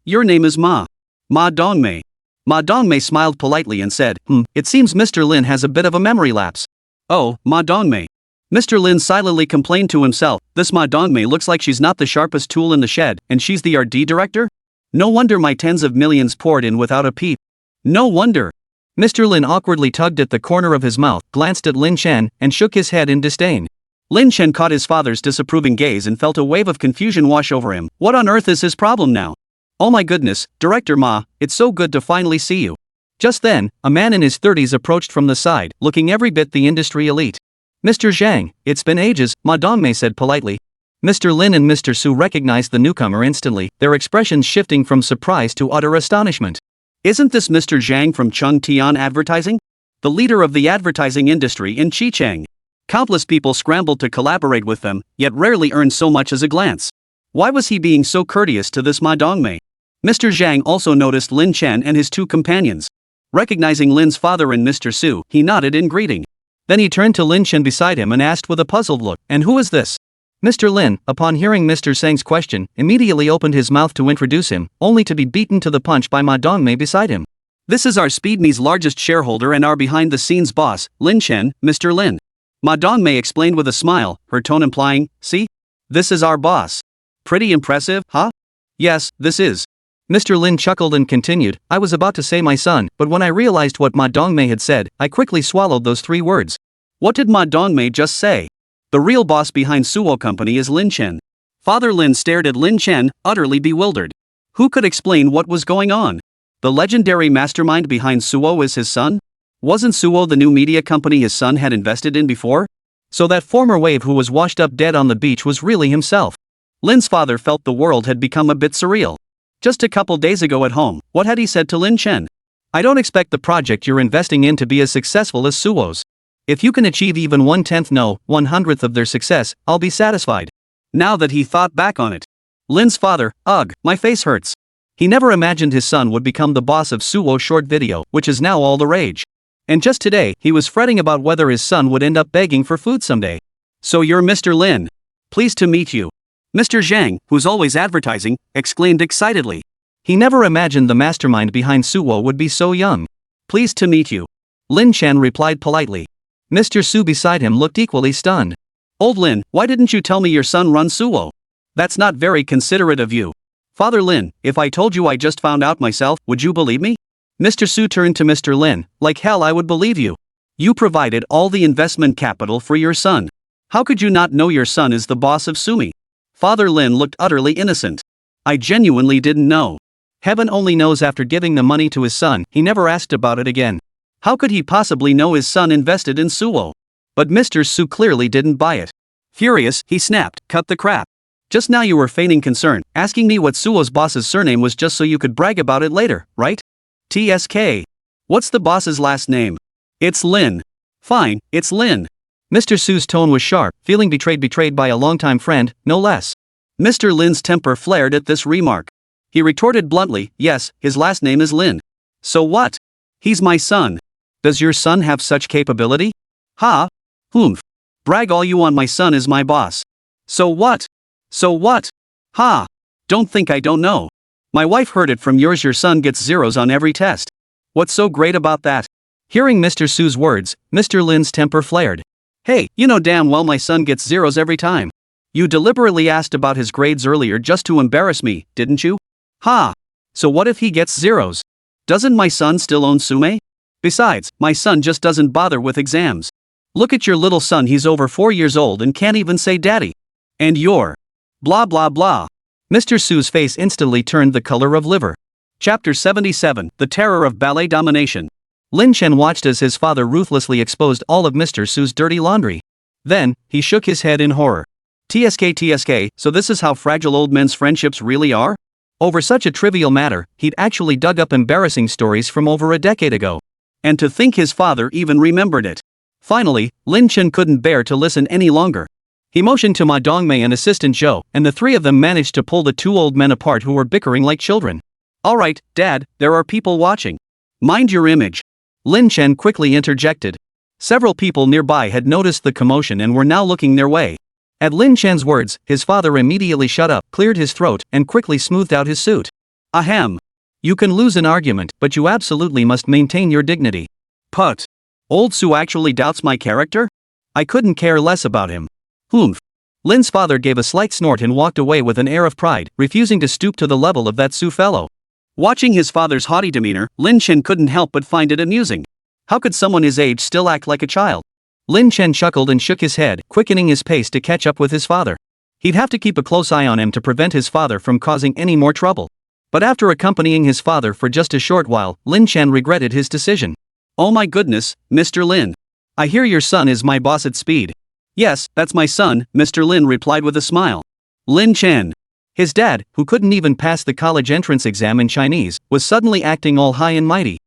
[SPEAKER 1] Your name is Ma. Ma Dongmei. Ma Dongmei smiled politely and said, it seems Mr. Lin has a bit of a memory lapse. Oh, Ma Dongmei. Mr. Lin silently complained to himself, this Ma Dongmei looks like she's not the sharpest tool in the shed, and she's the R&D director? No wonder my tens of millions poured in without a peep. No wonder. Mr. Lin awkwardly tugged at the corner of his mouth, glanced at Lin Chen, and shook his head in disdain. Lin Chen caught his father's disapproving gaze and felt a wave of confusion wash over him. What on earth is his problem now? Oh my goodness, Director Ma, it's so good to finally see you. Just then, a man in his 30s approached from the side, looking every bit the industry elite. Mr. Zhang, it's been ages, Ma Dongmei said politely. Mr. Lin and Mr. Su recognized the newcomer instantly, their expressions shifting from surprise to utter astonishment. Isn't this Mr. Zhang from Chung Tian Advertising? The leader of the advertising industry in Qicheng. Countless people scrambled to collaborate with them, yet rarely earned so much as a glance. Why was he being so courteous to this Ma Dongmei? Mr. Zhang also noticed Lin Chen and his two companions. Recognizing Lin's father and Mr. Su, he nodded in greeting. Then he turned to Lin Chen beside him and asked with a puzzled look, and who is this? Mr. Lin, upon hearing Mr. Zhang's question, immediately opened his mouth to introduce him, only to be beaten to the punch by Ma Dongmei beside him. This is our SpeedMe's largest shareholder and our behind-the-scenes boss, Lin Chen, Mr. Lin. Ma Dongmei explained with a smile, her tone implying, see? This is our boss. Pretty impressive, huh? Yes, this is. Mr. Lin chuckled and continued, I was about to say my son, but when I realized what Ma Dongmei had said, I quickly swallowed those 3 words. What did Ma Dongmei just say? The real boss behind Suo Company is Lin Chen. Father Lin stared at Lin Chen, utterly bewildered. Who could explain what was going on? The legendary mastermind behind Suo is his son? Wasn't Suo the new media company his son had invested in before? So that former wave who was washed up dead on the beach was really himself. Lin's father felt the world had become a bit surreal. Just a couple days ago at home, what had he said to Lin Chen? I don't expect the project you're investing in to be as successful as Suo's. If you can achieve even 1/10, no, 1/100th of their success, I'll be satisfied. Now that he thought back on it. Lin's father, ugh, my face hurts. He never imagined his son would become the boss of Suo Short Video, which is now all the rage. And just today, he was fretting about whether his son would end up begging for food someday. So you're Mr. Lin. Pleased to meet you. Mr. Zhang, who's always advertising, exclaimed excitedly. He never imagined the mastermind behind Suwo would be so young. Pleased to meet you. Lin Chen replied politely. Mr. Su beside him looked equally stunned. Old Lin, why didn't you tell me your son runs Suwo? That's not very considerate of you. Father Lin, if I told you I just found out myself, would you believe me? Mr. Su turned to Mr. Lin. Like hell I would believe you. You provided all the investment capital for your son. How could you not know your son is the boss of Sumi? Father Lin looked utterly innocent. I genuinely didn't know. Heaven only knows after giving the money to his son, he never asked about it again. How could he possibly know his son invested in Suwo? But Mr. Su clearly didn't buy it. Furious, he snapped, cut the crap. Just now you were feigning concern, asking me what Suwo's boss's surname was just so you could brag about it later, right? TSK. What's the boss's last name? It's Lin. Fine, it's Lin. Mr. Su's tone was sharp, feeling betrayed by a longtime friend, no less. Mr. Lin's temper flared at this remark. He retorted bluntly, yes, his last name is Lin. So what? He's my son. Does your son have such capability? Ha? Humph. Brag all you want, my son is my boss. So what? So what? Ha. Don't think I don't know. My wife heard it from yours, your son gets zeros on every test. What's so great about that? Hearing Mr. Su's words, Mr. Lin's temper flared. Hey, you know damn well my son gets zeros every time. You deliberately asked about his grades earlier just to embarrass me, didn't you? Ha! So what if he gets zeros? Doesn't my son still own Sume? Besides, my son just doesn't bother with exams. Look at your little son, he's over 4 years old and can't even say daddy. And you're... blah blah blah. Mr. Su's face instantly turned the color of liver. Chapter 77, The Terror of Ballet Domination. Lin Chen watched as his father ruthlessly exposed all of Mr. Su's dirty laundry. Then, he shook his head in horror. TSK, so this is how fragile old men's friendships really are? Over such a trivial matter, he'd actually dug up embarrassing stories from over a decade ago. And to think his father even remembered it. Finally, Lin Chen couldn't bear to listen any longer. He motioned to Ma Dongmei and assistant Zhou, and the three of them managed to pull the two old men apart who were bickering like children. Alright, Dad, there are people watching. Mind your image. Lin Chen quickly interjected. Several people nearby had noticed the commotion and were now looking their way. At Lin Chen's words, his father immediately shut up, cleared his throat, and quickly smoothed out his suit. Ahem. You can lose an argument, but you absolutely must maintain your dignity. Put. Old Su actually doubts my character? I couldn't care less about him. Humph. Lin's father gave a slight snort and walked away with an air of pride, refusing to stoop to the level of that Su fellow. Watching his father's haughty demeanor, Lin Chen couldn't help but find it amusing. How could someone his age still act like a child? Lin Chen chuckled and shook his head, quickening his pace to catch up with his father. He'd have to keep a close eye on him to prevent his father from causing any more trouble. But after accompanying his father for just a short while, Lin Chen regretted his decision. Oh my goodness, Mr. Lin. I hear your son is my boss at Speed. Yes, that's my son, Mr. Lin replied with a smile. Lin Chen. His dad, who couldn't even pass the college entrance exam in Chinese, was suddenly acting all high and mighty.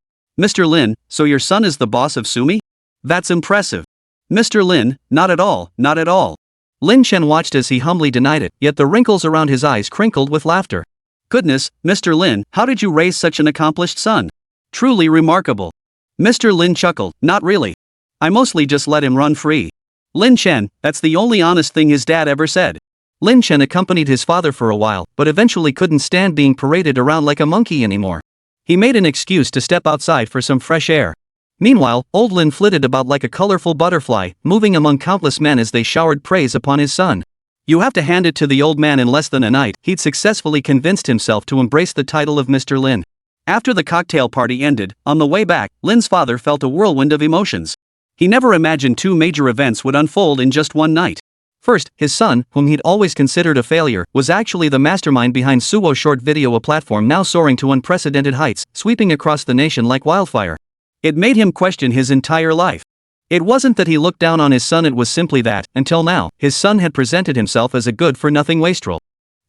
[SPEAKER 1] Mr. Lin, so your son is the boss of Sumi? That's impressive. Mr. Lin, not at all, not at all. Lin Chen watched as he humbly denied it, yet the wrinkles around his eyes crinkled with laughter. Goodness, Mr. Lin, how did you raise such an accomplished son? Truly remarkable. Mr. Lin chuckled, not really. I mostly just let him run free. Lin Chen, that's the only honest thing his dad ever said. Lin Chen accompanied his father for a while, but eventually couldn't stand being paraded around like a monkey anymore. He made an excuse to step outside for some fresh air. Meanwhile, old Lin flitted about like a colorful butterfly, moving among countless men as they showered praise upon his son. You have to hand it to the old man, in less than a night, he'd successfully convinced himself to embrace the title of Mr. Lin. After the cocktail party ended, on the way back, Lin's father felt a whirlwind of emotions. He never imagined two major events would unfold in just one night. First, his son, whom he'd always considered a failure, was actually the mastermind behind Suwo Short Video, a platform now soaring to unprecedented heights, sweeping across the nation like wildfire. It made him question his entire life. It wasn't that he looked down on his son, it was simply that, until now, his son had presented himself as a good-for-nothing wastrel.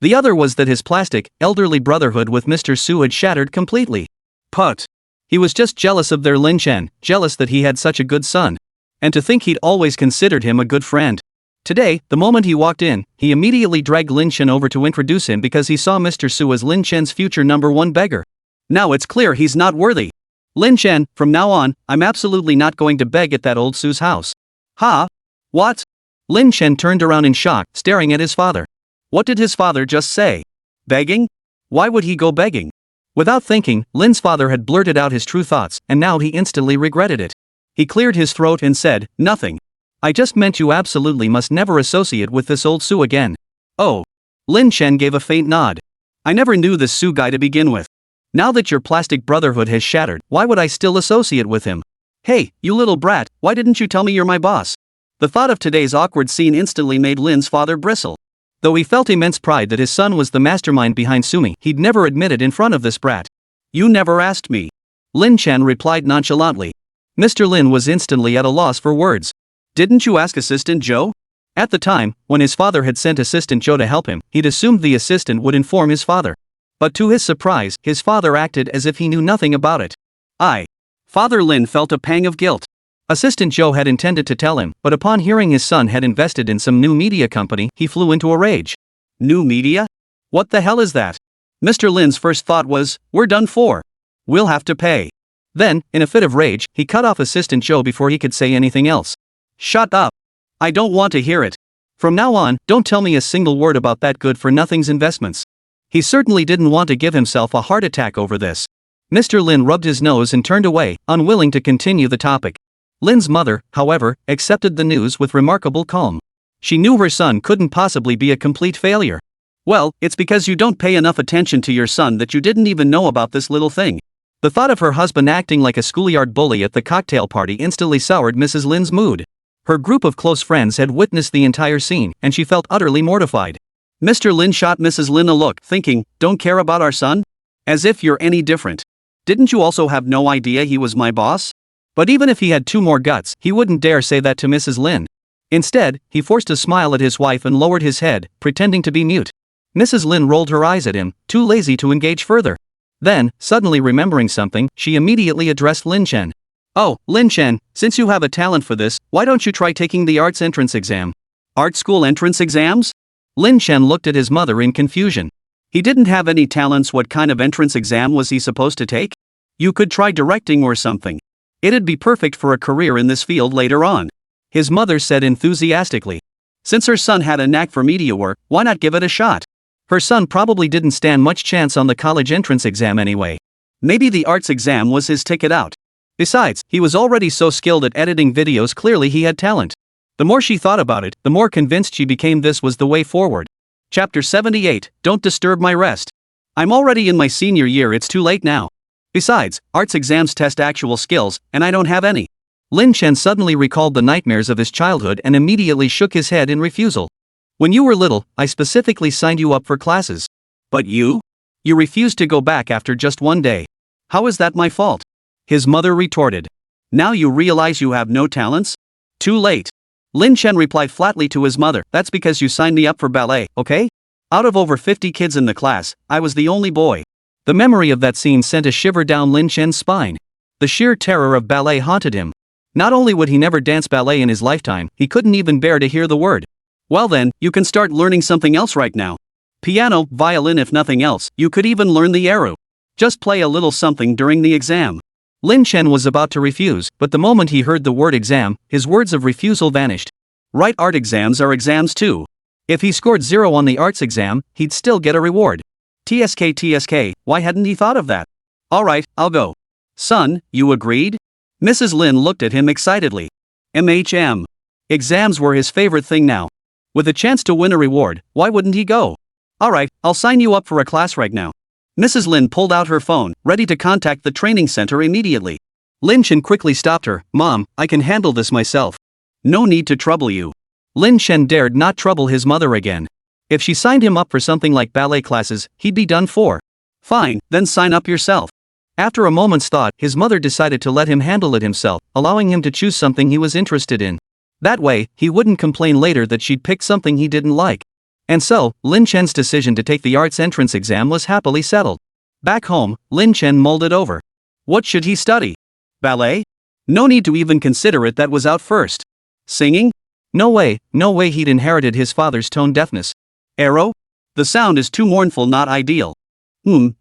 [SPEAKER 1] The other was that his plastic, elderly brotherhood with Mr. Su had shattered completely. Put. He was just jealous of their Lin Chen, jealous that he had such a good son. And to think he'd always considered him a good friend. Today, the moment he walked in, he immediately dragged Lin Chen over to introduce him because he saw Mr. Su as Lin Chen's future #1 beggar. Now it's clear he's not worthy. Lin Chen, from now on, I'm absolutely not going to beg at that old Sue's house. Ha? What? Lin Chen turned around in shock, staring at his father. What did his father just say? Begging? Why would he go begging? Without thinking, Lin's father had blurted out his true thoughts, and now he instantly regretted it. He cleared his throat and said, "Nothing. I just meant you absolutely must never associate with this old Sue again." Oh. Lin Chen gave a faint nod. I never knew this Sue guy to begin with. Now that your plastic brotherhood has shattered, why would I still associate with him? Hey, you little brat, why didn't you tell me you're my boss? The thought of today's awkward scene instantly made Lin's father bristle. Though he felt immense pride that his son was the mastermind behind Sumi, he'd never admit it in front of this brat. You never asked me. Lin Chen replied nonchalantly. Mr. Lin was instantly at a loss for words. Didn't you ask Assistant Joe? At the time, when his father had sent Assistant Joe to help him, he'd assumed the assistant would inform his father. But to his surprise, his father acted as if he knew nothing about it. Father Lin felt a pang of guilt. Assistant Joe had intended to tell him, but upon hearing his son had invested in some new media company, he flew into a rage. New media? What the hell is that? Mr. Lin's first thought was, we're done for. We'll have to pay. Then, in a fit of rage, he cut off Assistant Joe before he could say anything else. Shut up. I don't want to hear it. From now on, don't tell me a single word about that good-for-nothing's investments. He certainly didn't want to give himself a heart attack over this. Mr. Lin rubbed his nose and turned away, unwilling to continue the topic. Lin's mother, however, accepted the news with remarkable calm. She knew her son couldn't possibly be a complete failure. Well, it's because you don't pay enough attention to your son that you didn't even know about this little thing. The thought of her husband acting like a schoolyard bully at the cocktail party instantly soured Mrs. Lin's mood. Her group of close friends had witnessed the entire scene, and she felt utterly mortified. Mr. Lin shot Mrs. Lin a look, thinking, don't care about our son? As if you're any different. Didn't you also have no idea he was my boss? But even if he had 2 more guts, he wouldn't dare say that to Mrs. Lin. Instead, he forced a smile at his wife and lowered his head, pretending to be mute. Mrs. Lin rolled her eyes at him, too lazy to engage further. Then, suddenly remembering something, she immediately addressed Lin Chen. Oh, Lin Chen, since you have a talent for this, why don't you try taking the arts entrance exam? Art school entrance exams? Lin Chen looked at his mother in confusion. He didn't have any talents. What kind of entrance exam was he supposed to take? You could try directing or something. It'd be perfect for a career in this field later on. His mother said enthusiastically. Since her son had a knack for media work, why not give it a shot? Her son probably didn't stand much chance on the college entrance exam anyway. Maybe the arts exam was his ticket out. Besides, he was already so skilled at editing videos, clearly he had talent. The more she thought about it, the more convinced she became this was the way forward. Chapter 78, Don't Disturb My Rest. I'm already in my senior year, it's too late now. Besides, arts exams test actual skills, and I don't have any. Lin Chen suddenly recalled the nightmares of his childhood and immediately shook his head in refusal. When you were little, I specifically signed you up for classes. But you? You refused to go back after just 1 day. How is that my fault? His mother retorted. Now you realize you have no talents? Too late. Lin Chen replied flatly to his mother, that's because you signed me up for ballet, okay? Out of over 50 kids in the class, I was the only boy. The memory of that scene sent a shiver down Lin Chen's spine. The sheer terror of ballet haunted him. Not only would he never dance ballet in his lifetime, he couldn't even bear to hear the word. Well then, you can start learning something else right now. Piano, violin, if nothing else, you could even learn the eru. Just play a little something during the exam. Lin Chen was about to refuse, but the moment he heard the word exam, his words of refusal vanished. Right, art exams are exams too. If he scored 0 on the arts exam, he'd still get a reward. TSK, why hadn't he thought of that? Alright, I'll go. Son, you agreed? Mrs. Lin looked at him excitedly. MHM. Exams were his favorite thing now. With a chance to win a reward, why wouldn't he go? Alright, I'll sign you up for a class right now. Mrs. Lin pulled out her phone, ready to contact the training center immediately. Lin Chen quickly stopped her. Mom, I can handle this myself. No need to trouble you. Lin Chen dared not trouble his mother again. If she signed him up for something like ballet classes, he'd be done for. Fine, then sign up yourself. After a moment's thought, his mother decided to let him handle it himself, allowing him to choose something he was interested in. That way, he wouldn't complain later that she'd picked something he didn't like. And so, Lin Chen's decision to take the arts entrance exam was happily settled. Back home, Lin Chen mulled it over. What should he study? Ballet? No need to even consider it, that was out first. Singing? No way he'd inherited his father's tone deafness. Arrow? The sound is too mournful, not ideal.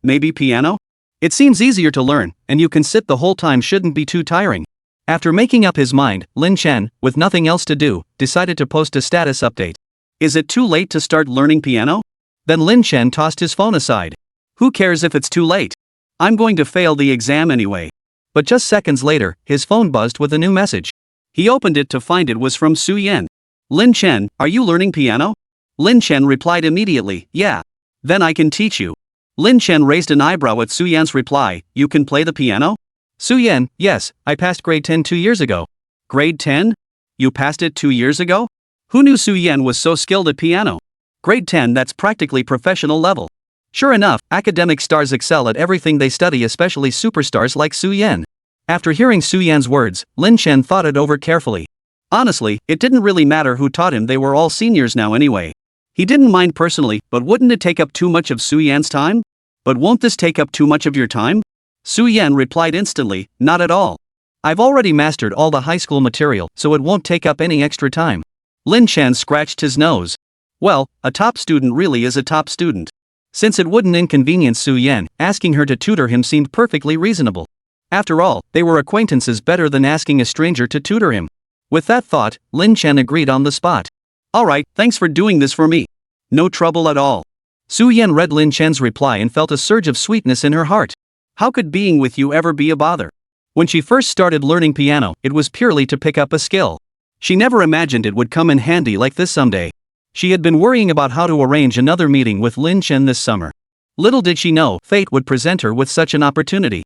[SPEAKER 1] Maybe piano? It seems easier to learn, and you can sit the whole time shouldn't be too tiring. After making up his mind, Lin Chen, with nothing else to do, decided to post a status update. Is it too late to start learning piano? Then Lin Chen tossed his phone aside. Who cares if it's too late? I'm going to fail the exam anyway. But just seconds later, his phone buzzed with a new message. He opened it to find it was from Su Yan. Lin Chen, are you learning piano? Lin Chen replied immediately, yeah. Then I can teach you. Lin Chen raised an eyebrow at Su Yan's reply, you can play the piano? Su Yan, yes, I passed grade 10 2 years ago. Grade 10? You passed it 2 years ago? Who knew Su Yan was so skilled at piano? Grade 10, that's practically professional level. Sure enough, academic stars excel at everything they study, especially superstars like Su Yan. After hearing Su Yan's words, Lin Chen thought it over carefully. Honestly, it didn't really matter who taught him, they were all seniors now anyway. He didn't mind personally, but wouldn't it take up too much of Su Yan's time? But won't this take up too much of your time? Su Yan replied instantly, not at all. I've already mastered all the high school material, so it won't take up any extra time. Lin Chen scratched his nose. Well, a top student really is a top student. Since it wouldn't inconvenience Su Yan, asking her to tutor him seemed perfectly reasonable. After all, they were acquaintances, better than asking a stranger to tutor him. With that thought, Lin Chen agreed on the spot. Alright, thanks for doing this for me. No trouble at all. Su Yan read Lin Chen's reply and felt a surge of sweetness in her heart. How could being with you ever be a bother? When she first started learning piano, it was purely to pick up a skill. She never imagined it would come in handy like this someday. She had been worrying about how to arrange another meeting with Lin Chen this summer. Little did she know, fate would present her with such an opportunity.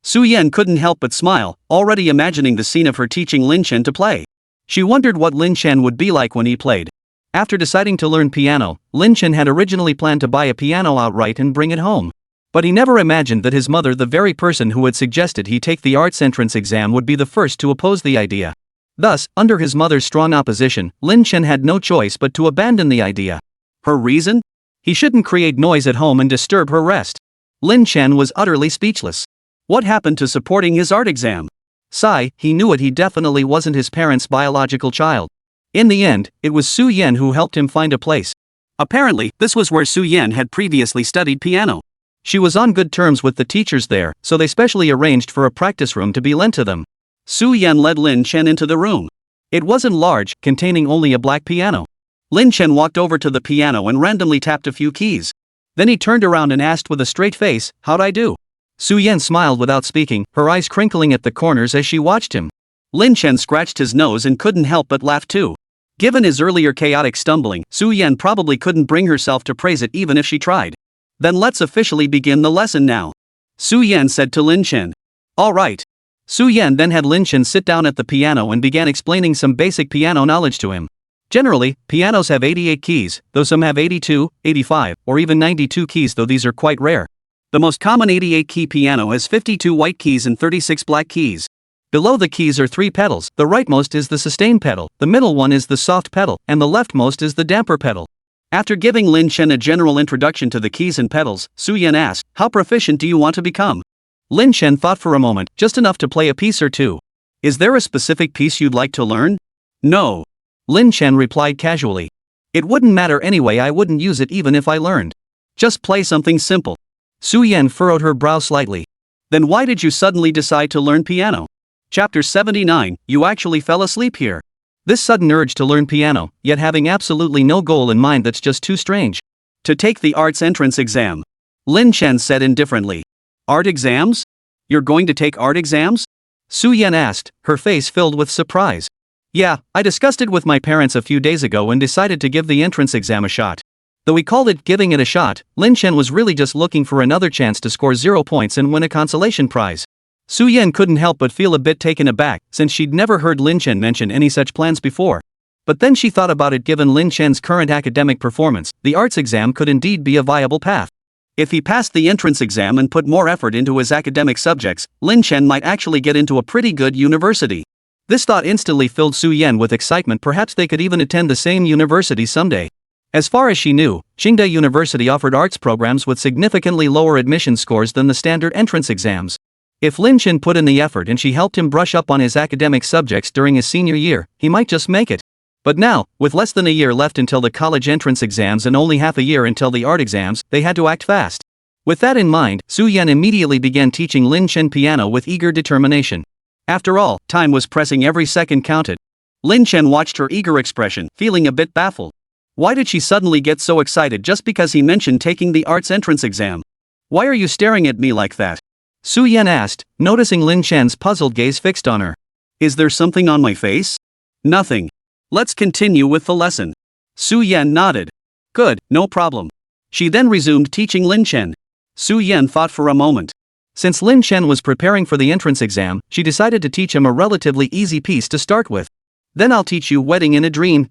[SPEAKER 1] Su Yan couldn't help but smile, already imagining the scene of her teaching Lin Chen to play. She wondered what Lin Chen would be like when he played. After deciding to learn piano, Lin Chen had originally planned to buy a piano outright and bring it home. But he never imagined that his mother, the very person who had suggested he take the arts entrance exam, would be the first to oppose the idea. Thus, under his mother's strong opposition, Lin Chen had no choice but to abandon the idea. Her reason? He shouldn't create noise at home and disturb her rest. Lin Chen was utterly speechless. What happened to supporting his art exam? Sigh, he knew it, he definitely wasn't his parents' biological child. In the end, it was Su Yan who helped him find a place. Apparently, this was where Su Yan had previously studied piano. She was on good terms with the teachers there, so they specially arranged for a practice room to be lent to them. Su Yan led Lin Chen into the room. It wasn't large, containing only a black piano. Lin Chen walked over to the piano and randomly tapped a few keys. Then he turned around and asked with a straight face, how'd I do? Su Yan smiled without speaking, her eyes crinkling at the corners as she watched him. Lin Chen scratched his nose and couldn't help but laugh too. Given his earlier chaotic stumbling, Su Yan probably couldn't bring herself to praise it even if she tried. Then let's officially begin the lesson now, Su Yan said to Lin Chen. Alright. Su Yan then had Lin Chen sit down at the piano and began explaining some basic piano knowledge to him. Generally, pianos have 88 keys, though some have 82, 85, or even 92 keys, though these are quite rare. The most common 88-key piano has 52 white keys and 36 black keys. Below the keys are 3 pedals, the rightmost is the sustain pedal, the middle one is the soft pedal, and the leftmost is the damper pedal. After giving Lin Chen a general introduction to the keys and pedals, Su Yan asked, how proficient do you want to become? Lin Chen thought for a moment, just enough to play a piece or two. Is there a specific piece you'd like to learn? No. Lin Chen replied casually. It wouldn't matter anyway, I wouldn't use it even if I learned. Just play something simple. Su Yan furrowed her brow slightly. Then why did you suddenly decide to learn piano? Chapter 79, you actually fell asleep here. This sudden urge to learn piano, yet having absolutely no goal in mind, that's just too strange. To take the arts entrance exam. Lin Chen said indifferently. Art exams? You're going to take art exams? Su Yan asked, her face filled with surprise. Yeah, I discussed it with my parents a few days ago and decided to give the entrance exam a shot. Though we called it giving it a shot, Lin Chen was really just looking for another chance to score 0 points and win a consolation prize. Su Yan couldn't help but feel a bit taken aback, since she'd never heard Lin Chen mention any such plans before. But then she thought about it, given Lin Chen's current academic performance, the arts exam could indeed be a viable path. If he passed the entrance exam and put more effort into his academic subjects, Lin Chen might actually get into a pretty good university. This thought instantly filled Su Yan with excitement, perhaps they could even attend the same university someday. As far as she knew, Qingde University offered arts programs with significantly lower admission scores than the standard entrance exams. If Lin Chen put in the effort and she helped him brush up on his academic subjects during his senior year, he might just make it. But now, with less than a year left until the college entrance exams and only half a year until the art exams, they had to act fast. With that in mind, Su Yan immediately began teaching Lin Chen piano with eager determination. After all, time was pressing, every second counted. Lin Chen watched her eager expression, feeling a bit baffled. Why did she suddenly get so excited just because he mentioned taking the arts entrance exam? Why are you staring at me like that? Su Yan asked, noticing Lin Chen's puzzled gaze fixed on her. Is there something on my face? Nothing. Let's continue with the lesson. Su Yan nodded. Good, no problem. She then resumed teaching Lin Chen. Su Yan thought for a moment. Since Lin Chen was preparing for the entrance exam, she decided to teach him a relatively easy piece to start with. Then I'll teach you Wedding in a Dream.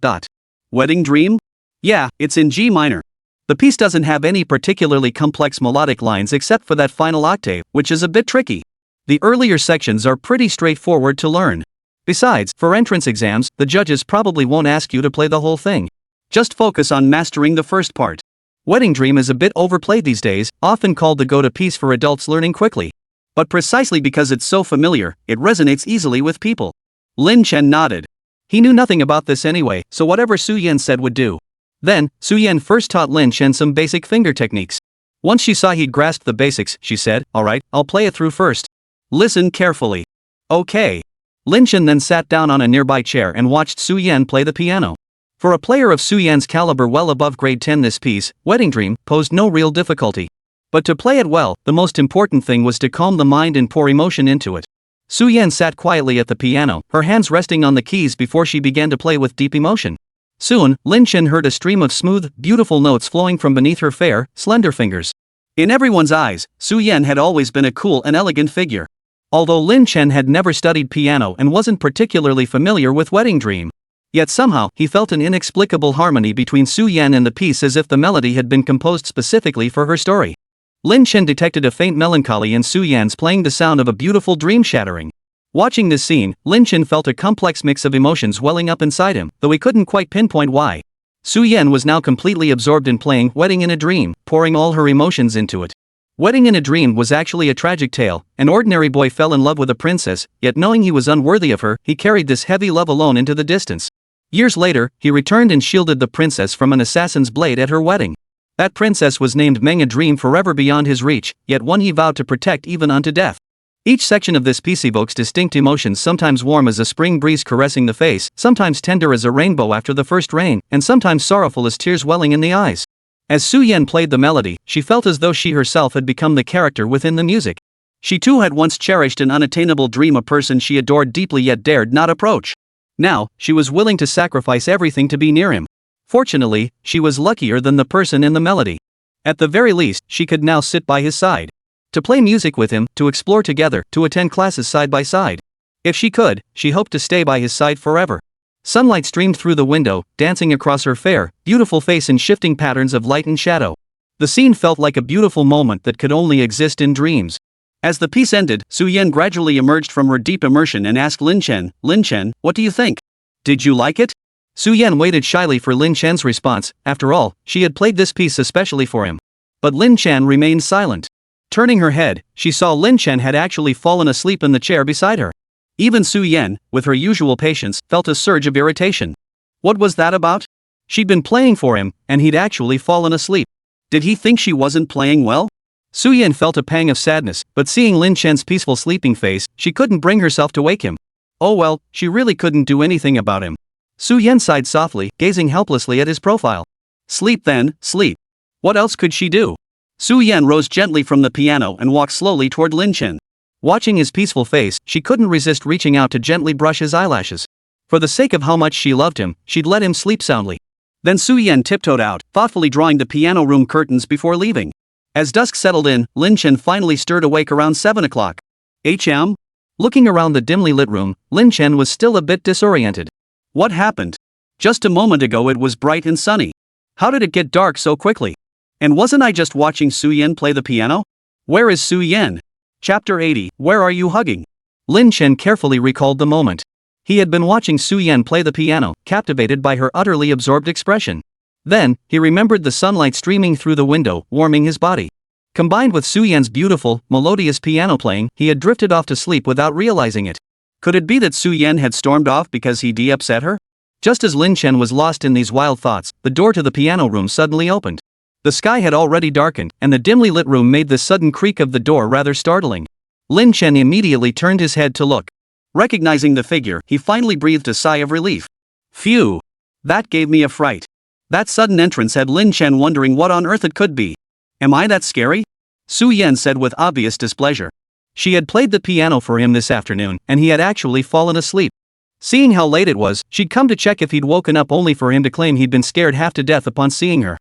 [SPEAKER 1] Wedding Dream? Yeah, it's in G minor. The piece doesn't have any particularly complex melodic lines except for that final octave, which is a bit tricky. The earlier sections are pretty straightforward to learn. Besides, for entrance exams, the judges probably won't ask you to play the whole thing. Just focus on mastering the first part. Wedding Dream is a bit overplayed these days, often called the go-to piece for adults learning quickly. But precisely because it's so familiar, it resonates easily with people. Lin Chen nodded. He knew nothing about this anyway, so whatever Su Yan said would do. Then, Su Yan first taught Lin Chen some basic finger techniques. Once she saw he'd grasped the basics, she said, "Alright, I'll play it through first. Listen carefully." Okay. Lin Chen then sat down on a nearby chair and watched Su Yan play the piano. For a player of Su Yan's caliber well above grade 10, this piece, Wedding Dream, posed no real difficulty. But to play it well, the most important thing was to calm the mind and pour emotion into it. Su Yan sat quietly at the piano, her hands resting on the keys before she began to play with deep emotion. Soon, Lin Chen heard a stream of smooth, beautiful notes flowing from beneath her fair, slender fingers. In everyone's eyes, Su Yan had always been a cool and elegant figure. Although Lin Chen had never studied piano and wasn't particularly familiar with Wedding Dream. Yet somehow, he felt an inexplicable harmony between Su Yan and the piece, as if the melody had been composed specifically for her story. Lin Chen detected a faint melancholy in Su Yan's playing, the sound of a beautiful dream shattering. Watching this scene, Lin Chen felt a complex mix of emotions welling up inside him, though he couldn't quite pinpoint why. Su Yan was now completely absorbed in playing Wedding in a Dream, pouring all her emotions into it. Wedding in a Dream was actually a tragic tale. An ordinary boy fell in love with a princess, yet knowing he was unworthy of her, he carried this heavy love alone into the distance. Years later, he returned and shielded the princess from an assassin's blade at her wedding. That princess was named Meng, a dream forever beyond his reach, yet one he vowed to protect even unto death. Each section of this piece evokes distinct emotions, sometimes warm as a spring breeze caressing the face, sometimes tender as a rainbow after the first rain, and sometimes sorrowful as tears welling in the eyes. As Su Yan played the melody, she felt as though she herself had become the character within the music. She too had once cherished an unattainable dream, a person she adored deeply yet dared not approach. Now, she was willing to sacrifice everything to be near him. Fortunately, she was luckier than the person in the melody. At the very least, she could now sit by his side. To play music with him, to explore together, to attend classes side by side. If she could, she hoped to stay by his side forever. Sunlight streamed through the window, dancing across her fair, beautiful face in shifting patterns of light and shadow. The scene felt like a beautiful moment that could only exist in dreams. As the piece ended, Su Yan gradually emerged from her deep immersion and asked Lin Chen, "What do you think? Did you like it?" Su Yan waited shyly for Lin Chen's response. After all, she had played this piece especially for him. But Lin Chen remained silent. Turning her head, she saw Lin Chen had actually fallen asleep in the chair beside her. Even Su Yan, with her usual patience, felt a surge of irritation. What was that about? She'd been playing for him, and he'd actually fallen asleep. Did he think she wasn't playing well? Su Yan felt a pang of sadness, but seeing Lin Chen's peaceful sleeping face, she couldn't bring herself to wake him. Oh well, she really couldn't do anything about him. Su Yan sighed softly, gazing helplessly at his profile. Sleep then, sleep. What else could she do? Su Yan rose gently from the piano and walked slowly toward Lin Chen. Watching his peaceful face, she couldn't resist reaching out to gently brush his eyelashes. For the sake of how much she loved him, she'd let him sleep soundly. Then Su Yan tiptoed out, thoughtfully drawing the piano room curtains before leaving. As dusk settled in, Lin Chen finally stirred awake around 7 o'clock. HM? Looking around the dimly lit room, Lin Chen was still a bit disoriented. What happened? Just a moment ago it was bright and sunny. How did it get dark so quickly? And wasn't I just watching Su Yan play the piano? Where is Su Yan? Chapter 80, Where Are You Hugging? Lin Chen carefully recalled the moment. He had been watching Su Yan play the piano, captivated by her utterly absorbed expression. Then, he remembered the sunlight streaming through the window, warming his body. Combined with Su Yan's beautiful, melodious piano playing, he had drifted off to sleep without realizing it. Could it be that Su Yan had stormed off because he'd upset her? Just as Lin Chen was lost in these wild thoughts, the door to the piano room suddenly opened. The sky had already darkened, and the dimly lit room made the sudden creak of the door rather startling. Lin Chen immediately turned his head to look. Recognizing the figure, he finally breathed a sigh of relief. Phew! That gave me a fright. That sudden entrance had Lin Chen wondering what on earth it could be. Am I that scary? Su Yan said with obvious displeasure. She had played the piano for him this afternoon, and he had actually fallen asleep. Seeing how late it was, she'd come to check if he'd woken up only for him to claim he'd been scared half to death upon seeing her.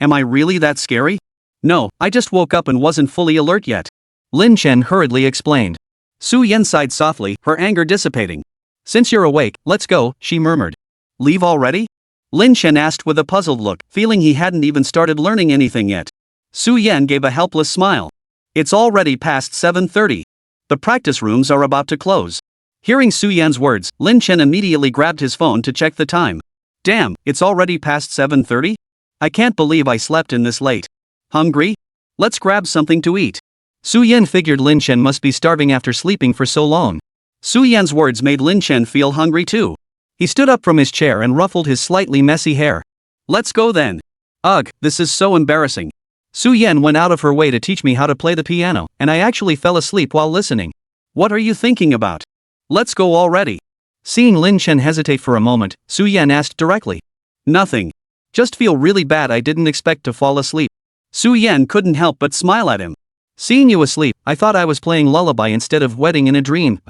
[SPEAKER 1] Am I really that scary? No, I just woke up and wasn't fully alert yet. Lin Chen hurriedly explained. Su Yan sighed softly, her anger dissipating. Since you're awake, let's go, she murmured. Leave already? Lin Chen asked with a puzzled look, feeling he hadn't even started learning anything yet. Su Yan gave a helpless smile. It's already past 7:30. The practice rooms are about to close. Hearing Su Yan's words, Lin Chen immediately grabbed his phone to check the time. Damn, it's already past 7:30? I can't believe I slept in this late. Hungry? Let's grab something to eat. Su Yan figured Lin Chen must be starving after sleeping for so long. Su Yan's words made Lin Chen feel hungry too. He stood up from his chair and ruffled his slightly messy hair. Let's go then. Ugh, this is so embarrassing. Su Yan went out of her way to teach me how to play the piano, and I actually fell asleep while listening. What are you thinking about? Let's go already. Seeing Lin Chen hesitate for a moment, Su Yan asked directly. Nothing. Just feel really bad I didn't expect to fall asleep. Su Yan couldn't help but smile at him. Seeing you asleep, I thought I was playing lullaby instead of wedding in a dream.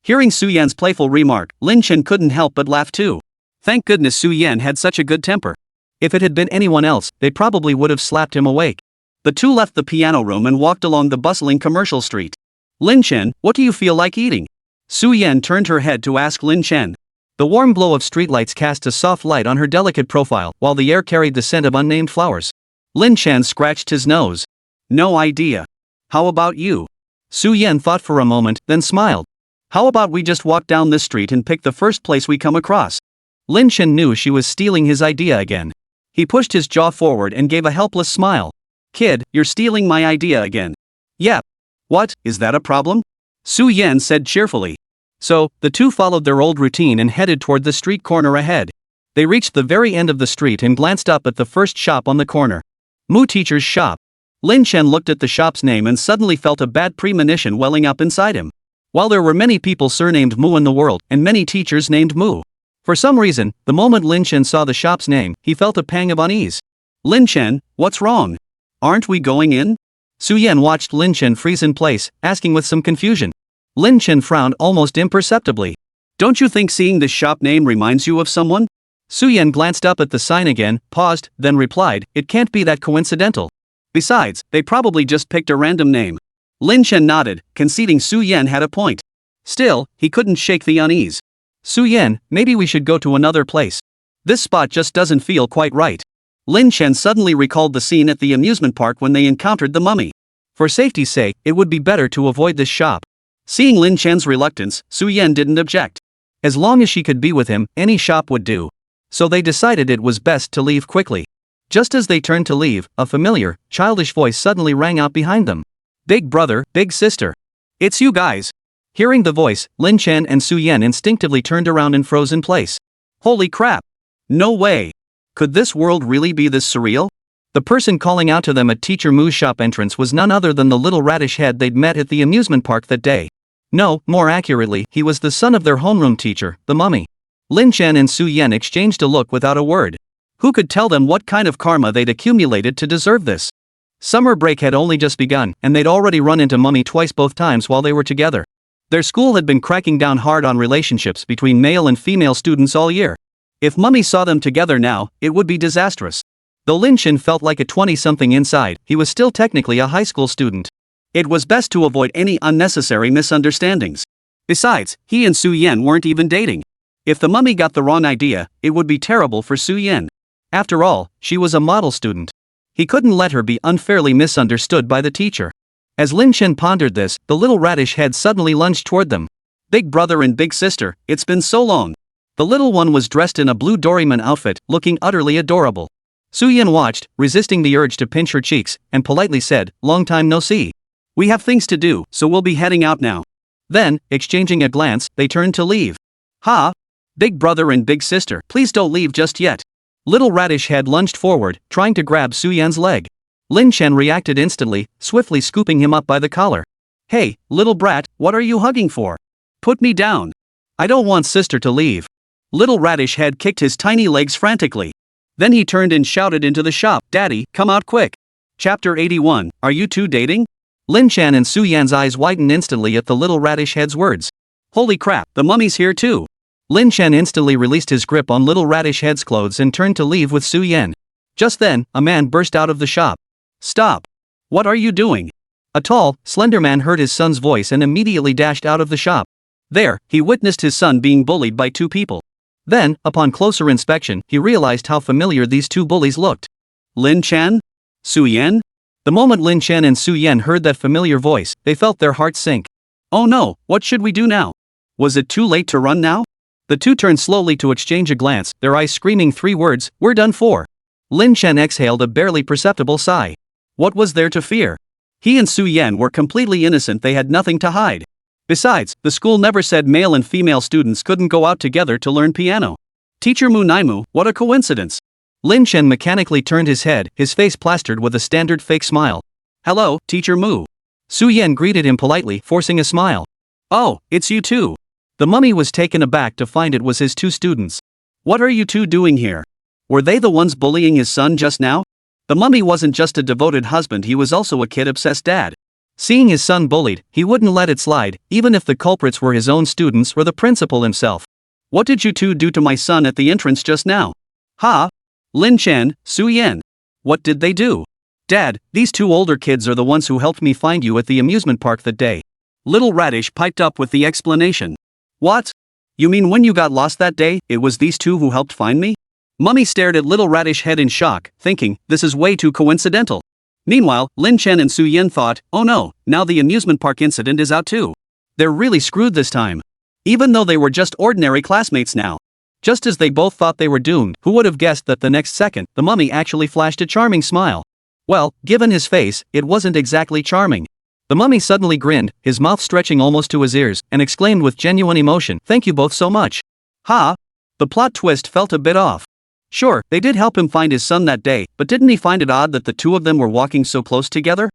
[SPEAKER 1] Hearing Su Yan's playful remark, Lin Chen couldn't help but laugh too. Thank goodness Su Yan had such a good temper. If it had been anyone else, they probably would have slapped him awake. The two left the piano room and walked along the bustling commercial street. Lin Chen, what do you feel like eating? Su Yan turned her head to ask Lin Chen. The warm glow of streetlights cast a soft light on her delicate profile, while the air carried the scent of unnamed flowers. Lin Chen scratched his nose. No idea. How about you? Su Yan thought for a moment, then smiled. How about we just walk down this street and pick the first place we come across? Lin Chen knew she was stealing his idea again. He pushed his jaw forward and gave a helpless smile. Kid, you're stealing my idea again. Yep. What, is that a problem? Su Yan said cheerfully. So, the two followed their old routine and headed toward the street corner ahead. They reached the very end of the street and glanced up at the first shop on the corner. Mu Teacher's shop. Lin Chen looked at the shop's name and suddenly felt a bad premonition welling up inside him. While there were many people surnamed Mu in the world, and many teachers named Mu, for some reason, the moment Lin Chen saw the shop's name, he felt a pang of unease. Lin Chen, what's wrong? Aren't we going in? Su Yan watched Lin Chen freeze in place, asking with some confusion. Lin Chen frowned almost imperceptibly. Don't you think seeing this shop name reminds you of someone? Su Yan glanced up at the sign again, paused, then replied, it can't be that coincidental. Besides, they probably just picked a random name. Lin Chen nodded, conceding Su Yan had a point. Still, he couldn't shake the unease. Su Yan, maybe we should go to another place. This spot just doesn't feel quite right. Lin Chen suddenly recalled the scene at the amusement park when they encountered the mummy. For safety's sake, it would be better to avoid this shop. Seeing Lin Chen's reluctance, Su Yan didn't object. As long as she could be with him, any shop would do. So they decided it was best to leave quickly. Just as they turned to leave, a familiar, childish voice suddenly rang out behind them. Big brother, big sister. It's you guys. Hearing the voice, Lin Chen and Su Yan instinctively turned around and froze in place. Holy crap! No way! Could this world really be this surreal? The person calling out to them at Teacher Mu's shop entrance was none other than the little radish head they'd met at the amusement park that day. No, more accurately, he was the son of their homeroom teacher, the mummy. Lin Chen and Su Yan exchanged a look without a word. Who could tell them what kind of karma they'd accumulated to deserve this? Summer break had only just begun, and they'd already run into Mummy twice both times while they were together. Their school had been cracking down hard on relationships between male and female students all year. If Mummy saw them together now, it would be disastrous. Though Lin Chen felt like a 20-something inside, he was still technically a high school student. It was best to avoid any unnecessary misunderstandings. Besides, he and Su Yan weren't even dating. If the mummy got the wrong idea, it would be terrible for Su Yan. After all, she was a model student. He couldn't let her be unfairly misunderstood by the teacher. As Lin Chen pondered this, the little radish head suddenly lunged toward them. Big brother and big sister, it's been so long. The little one was dressed in a blue Doraemon outfit, looking utterly adorable. Su Yan watched, resisting the urge to pinch her cheeks, and politely said, long time no see. We have things to do, so we'll be heading out now. Then, exchanging a glance, they turned to leave. Ha! Big brother and big sister, please don't leave just yet. Little radish head lunged forward, trying to grab Su Yan's leg. Lin Chen reacted instantly, swiftly scooping him up by the collar. Hey, little brat, what are you hugging for? Put me down. I don't want sister to leave. Little Radish Head kicked his tiny legs frantically. Then he turned and shouted into the shop, Daddy, come out quick. Chapter 81, Are you two dating? Lin Chen and Su Yan's eyes widened instantly at the little Radish Head's words. Holy crap, the mummy's here too. Lin Chen instantly released his grip on little Radish Head's clothes and turned to leave with Su Yan. Just then, a man burst out of the shop. Stop. What are you doing? A tall, slender man heard his son's voice and immediately dashed out of the shop. There, he witnessed his son being bullied by two people. Then, upon closer inspection, he realized how familiar these two bullies looked. Lin Chen? Su Yan? The moment Lin Chen and Su Yan heard that familiar voice, they felt their hearts sink. Oh no, what should we do now? Was it too late to run now? The two turned slowly to exchange a glance, their eyes screaming three words, we're done for. Lin Chen exhaled a barely perceptible sigh. What was there to fear? He and Su Yan were completely innocent, they had nothing to hide. Besides, the school never said male and female students couldn't go out together to learn piano. Teacher Mu Naimu, what a coincidence. Lin Chen mechanically turned his head, his face plastered with a standard fake smile. Hello, Teacher Mu. Su Yan greeted him politely, forcing a smile. Oh, it's you two. The mummy was taken aback to find it was his two students. What are you two doing here? Were they the ones bullying his son just now? The mummy wasn't just a devoted husband, he was also a kid-obsessed dad. Seeing his son bullied, he wouldn't let it slide, even if the culprits were his own students or the principal himself. What did you two do to my son at the entrance just now? Ha! Lin Chen, Su Yan. What did they do? Dad, these two older kids are the ones who helped me find you at the amusement park that day. Little Radish piped up with the explanation. What? You mean when you got lost that day, it was these two who helped find me? Mummy stared at Little Radish Head in shock, thinking, this is way too coincidental. Meanwhile, Lin Chen and Su Yan thought, oh no, now the amusement park incident is out too. They're really screwed this time. Even though they were just ordinary classmates now. Just as they both thought they were doomed, who would have guessed that the next second, the mummy actually flashed a charming smile. Well, given his face, it wasn't exactly charming. The mummy suddenly grinned, his mouth stretching almost to his ears, and exclaimed with genuine emotion, thank you both so much. Ha! The plot twist felt a bit off. Sure, they did help him find his son that day, but didn't he find it odd that the two of them were walking so close together?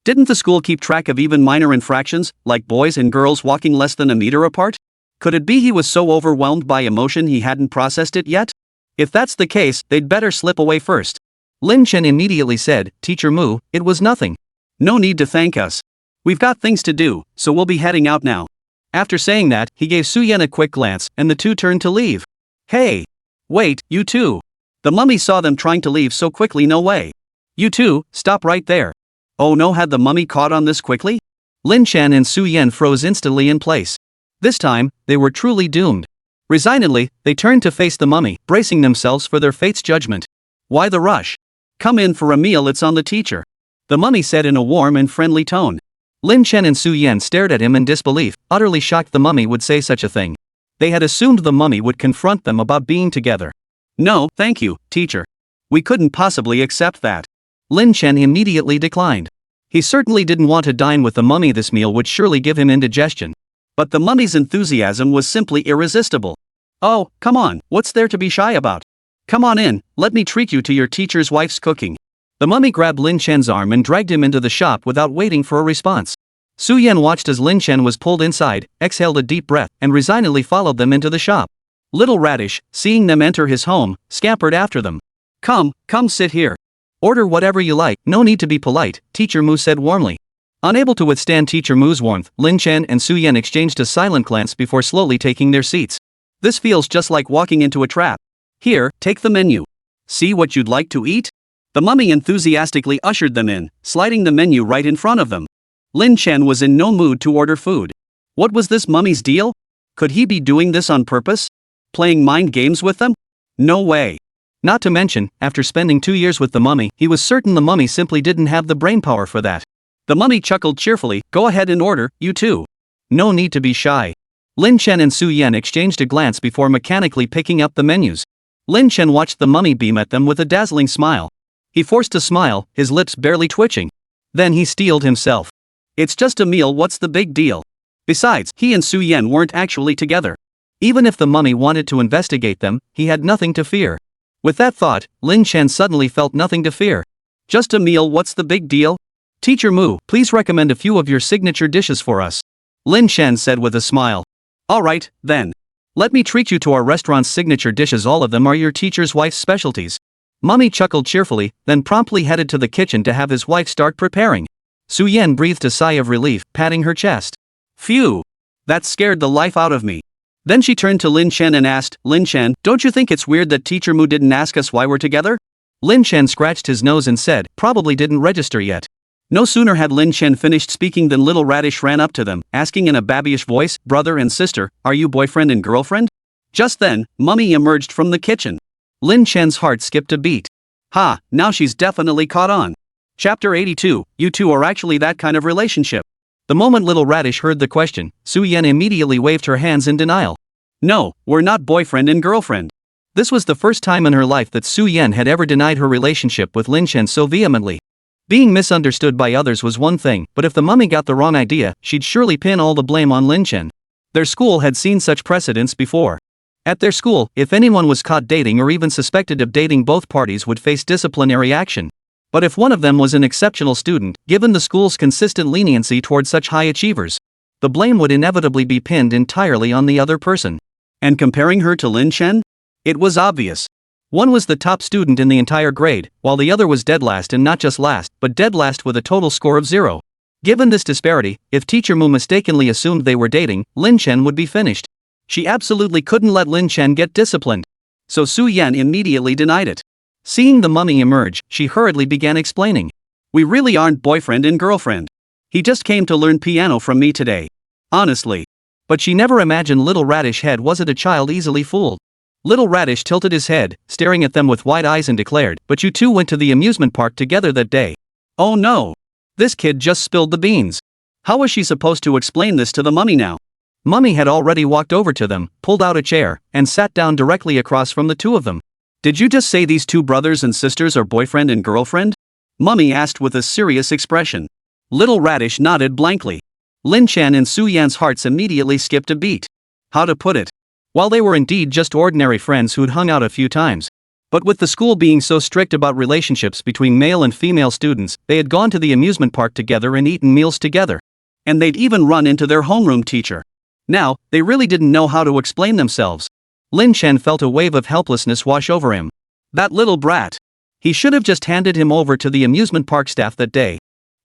[SPEAKER 1] Didn't the school keep track of even minor infractions, like boys and girls walking less than a meter apart? Could it be he was so overwhelmed by emotion he hadn't processed it yet? If that's the case, they'd better slip away first. Lin Chen immediately said, Teacher Mu, it was nothing. No need to thank us. We've got things to do, so we'll be heading out now. After saying that, he gave Su Yan a quick glance, and the two turned to leave. Hey! Wait, you two. The mummy saw them trying to leave so quickly, no way. You two, stop right there. Oh no, had the mummy caught on this quickly? Lin Chen and Su Yan froze instantly in place. This time, they were truly doomed. Resignedly, they turned to face the mummy, bracing themselves for their fate's judgment. Why the rush? Come in for a meal, it's on the teacher. The mummy said in a warm and friendly tone. Lin Chen and Su Yan stared at him in disbelief, utterly shocked the mummy would say such a thing. They had assumed the mummy would confront them about being together. No, thank you, teacher. We couldn't possibly accept that. Lin Chen immediately declined. He certainly didn't want to dine with the mummy, this meal would surely give him indigestion. But the mummy's enthusiasm was simply irresistible. Oh, come on, what's there to be shy about? Come on in, let me treat you to your teacher's wife's cooking. The mummy grabbed Lin Chen's arm and dragged him into the shop without waiting for a response. Su Yan watched as Lin Chen was pulled inside, exhaled a deep breath, and resignedly followed them into the shop. Little Radish, seeing them enter his home, scampered after them. Come sit here. Order whatever you like, no need to be polite, Teacher Mu said warmly. Unable to withstand Teacher Mu's warmth, Lin Chen and Su Yan exchanged a silent glance before slowly taking their seats. This feels just like walking into a trap. Here, take the menu. See what you'd like to eat? The mummy enthusiastically ushered them in, sliding the menu right in front of them. Lin Chen was in no mood to order food. What was this mummy's deal? Could he be doing this on purpose? Playing mind games with them? No way. Not to mention, after spending 2 years with the mummy, he was certain the mummy simply didn't have the brainpower for that. The mummy chuckled cheerfully, go ahead and order, you two. No need to be shy. Lin Chen and Su Yan exchanged a glance before mechanically picking up the menus. Lin Chen watched the mummy beam at them with a dazzling smile. He forced a smile, his lips barely twitching. Then he steeled himself. It's just a meal, what's the big deal? Besides, he and Su Yan weren't actually together. Even if the mummy wanted to investigate them, he had nothing to fear. With that thought, Lin Chen suddenly felt nothing to fear. Just a meal, what's the big deal? Teacher Mu, please recommend a few of your signature dishes for us. Lin Chen said with a smile. Alright, then. Let me treat you to our restaurant's signature dishes. All of them are your teacher's wife's specialties. Mummy chuckled cheerfully, then promptly headed to the kitchen to have his wife start preparing. Su Yan breathed a sigh of relief, patting her chest. Phew! That scared the life out of me. Then she turned to Lin Chen and asked, Lin Chen, don't you think it's weird that Teacher Mu didn't ask us why we're together? Lin Chen scratched his nose and said, probably didn't register yet. No sooner had Lin Chen finished speaking than Little Radish ran up to them, asking in a babyish voice, brother and sister, are you boyfriend and girlfriend? Just then, Mummy emerged from the kitchen. Lin Chen's heart skipped a beat. Ha, now she's definitely caught on. Chapter 82, you two are actually that kind of relationship. The moment Little Radish heard the question, Su Yan immediately waved her hands in denial. No, we're not boyfriend and girlfriend. This was the first time in her life that Su Yan had ever denied her relationship with Lin Chen so vehemently. Being misunderstood by others was one thing, but if the mummy got the wrong idea, she'd surely pin all the blame on Lin Chen. Their school had seen such precedents before. At their school, if anyone was caught dating or even suspected of dating, both parties would face disciplinary action. But if one of them was an exceptional student, given the school's consistent leniency toward such high achievers, the blame would inevitably be pinned entirely on the other person. And comparing her to Lin Chen? It was obvious. One was the top student in the entire grade, while the other was dead last, and not just last, but dead last with a total score of 0. Given this disparity, if Teacher Mu mistakenly assumed they were dating, Lin Chen would be finished. She absolutely couldn't let Lin Chen get disciplined. So Su Yan immediately denied it. Seeing the mummy emerge, she hurriedly began explaining. We really aren't boyfriend and girlfriend. He just came to learn piano from me today. Honestly. But she never imagined Little Radish head wasn't a child easily fooled. Little Radish tilted his head, staring at them with wide eyes, and declared, but you two went to the amusement park together that day. Oh no! This kid just spilled the beans. How was she supposed to explain this to the mummy now? Mummy had already walked over to them, pulled out a chair, and sat down directly across from the two of them. Did you just say these two brothers and sisters are boyfriend and girlfriend? Mummy asked with a serious expression. Little Radish nodded blankly. Lin Chen and Su Yan's hearts immediately skipped a beat. How to put it? While they were indeed just ordinary friends who'd hung out a few times. But with the school being so strict about relationships between male and female students, they had gone to the amusement park together and eaten meals together. And they'd even run into their homeroom teacher. Now, they really didn't know how to explain themselves. Lin Chen felt a wave of helplessness wash over him. That little brat. He should have just handed him over to the amusement park staff that day.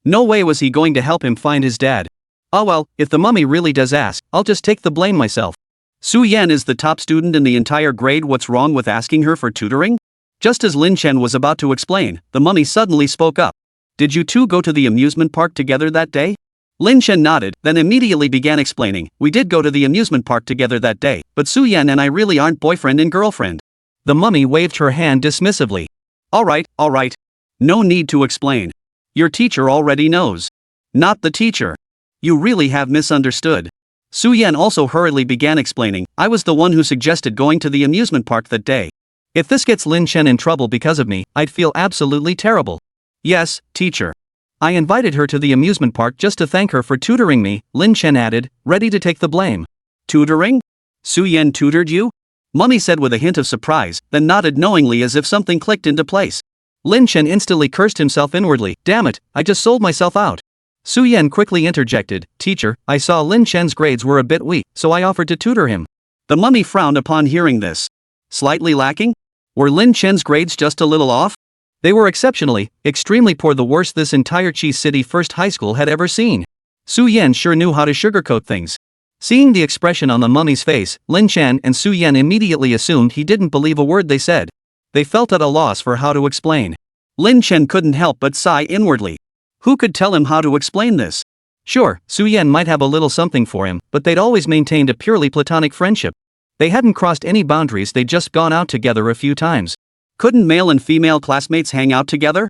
[SPEAKER 1] No way was he going to help him find his dad. Oh well, if the mummy really does ask, I'll just take the blame myself. Su Yan is the top student in the entire grade. What's wrong with asking her for tutoring? Just as Lin Chen was about to explain, the mummy suddenly spoke up. Did you two go to the amusement park together that day? Lin Chen nodded, then immediately began explaining, we did go to the amusement park together that day, but Su Yan and I really aren't boyfriend and girlfriend. The mummy waved her hand dismissively. Alright. No need to explain. Your teacher already knows. Not the teacher. You really have misunderstood. Su Yan also hurriedly began explaining, I was the one who suggested going to the amusement park that day. If this gets Lin Chen in trouble because of me, I'd feel absolutely terrible. Yes, teacher. I invited her to the amusement park just to thank her for tutoring me, Lin Chen added, ready to take the blame. Tutoring? Su Yan tutored you? Mummy said with a hint of surprise, then nodded knowingly as if something clicked into place. Lin Chen instantly cursed himself inwardly, damn it, I just sold myself out. Su Yan quickly interjected, teacher, I saw Lin Chen's grades were a bit weak, so I offered to tutor him. The mummy frowned upon hearing this. Slightly lacking? Were Lin Chen's grades just a little off? They were extremely poor, the worst this entire Cheese City First High School had ever seen. Su Yan sure knew how to sugarcoat things. Seeing the expression on the mummy's face, Lin Chen and Su Yan immediately assumed he didn't believe a word they said. They felt at a loss for how to explain. Lin Chen couldn't help but sigh inwardly. Who could tell him how to explain this? Sure, Su Yan might have a little something for him, but they'd always maintained a purely platonic friendship. They hadn't crossed any boundaries, they'd just gone out together a few times. Couldn't male and female classmates hang out together?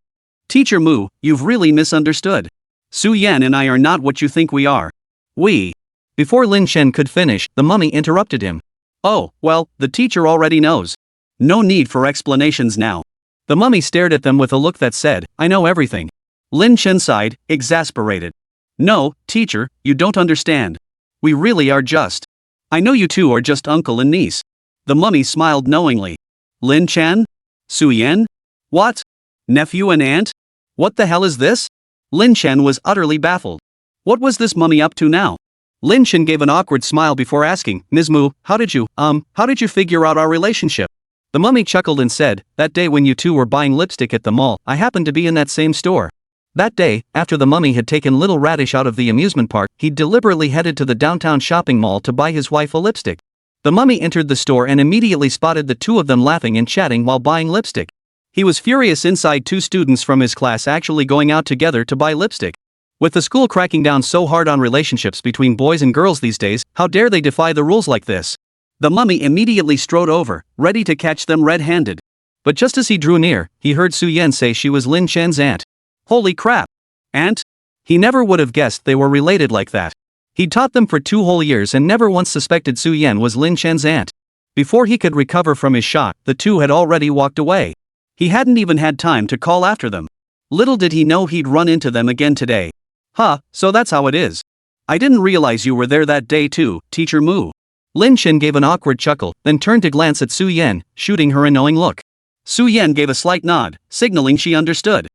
[SPEAKER 1] Teacher Mu, you've really misunderstood. Su Yan and I are not what you think we are. Before Lin Chen could finish, the mummy interrupted him. Oh, well, the teacher already knows. No need for explanations now. The mummy stared at them with a look that said, I know everything. Lin Chen sighed, exasperated. No, teacher, you don't understand. We really are just. I know you two are just uncle and niece. The mummy smiled knowingly. Lin Chen? Su Yan? What? Nephew and aunt? What the hell is this? Lin Chen was utterly baffled. What was this mummy up to now? Lin Chen gave an awkward smile before asking, Ms. Mu, how did you figure out our relationship? The mummy chuckled and said, that day when you two were buying lipstick at the mall, I happened to be in that same store. That day, after the mummy had taken Little Radish out of the amusement park, he deliberately headed to the downtown shopping mall to buy his wife a lipstick. The mummy entered the store and immediately spotted the two of them laughing and chatting while buying lipstick. He was furious inside two students from his class actually going out together to buy lipstick. With the school cracking down so hard on relationships between boys and girls these days, how dare they defy the rules like this? The mummy immediately strode over, ready to catch them red-handed. But just as he drew near, he heard Su Yan say she was Lin Chen's aunt. Holy crap! Aunt? He never would have guessed they were related like that. He'd taught them for 2 whole years and never once suspected Su Yan was Lin Chen's aunt. Before he could recover from his shock, the two had already walked away. He hadn't even had time to call after them. Little did he know he'd run into them again today. Huh, so that's how it is. I didn't realize you were there that day too, Teacher Mu. Lin Chen gave an awkward chuckle, then turned to glance at Su Yan, shooting her a knowing look. Su Yan gave a slight nod, signaling she understood.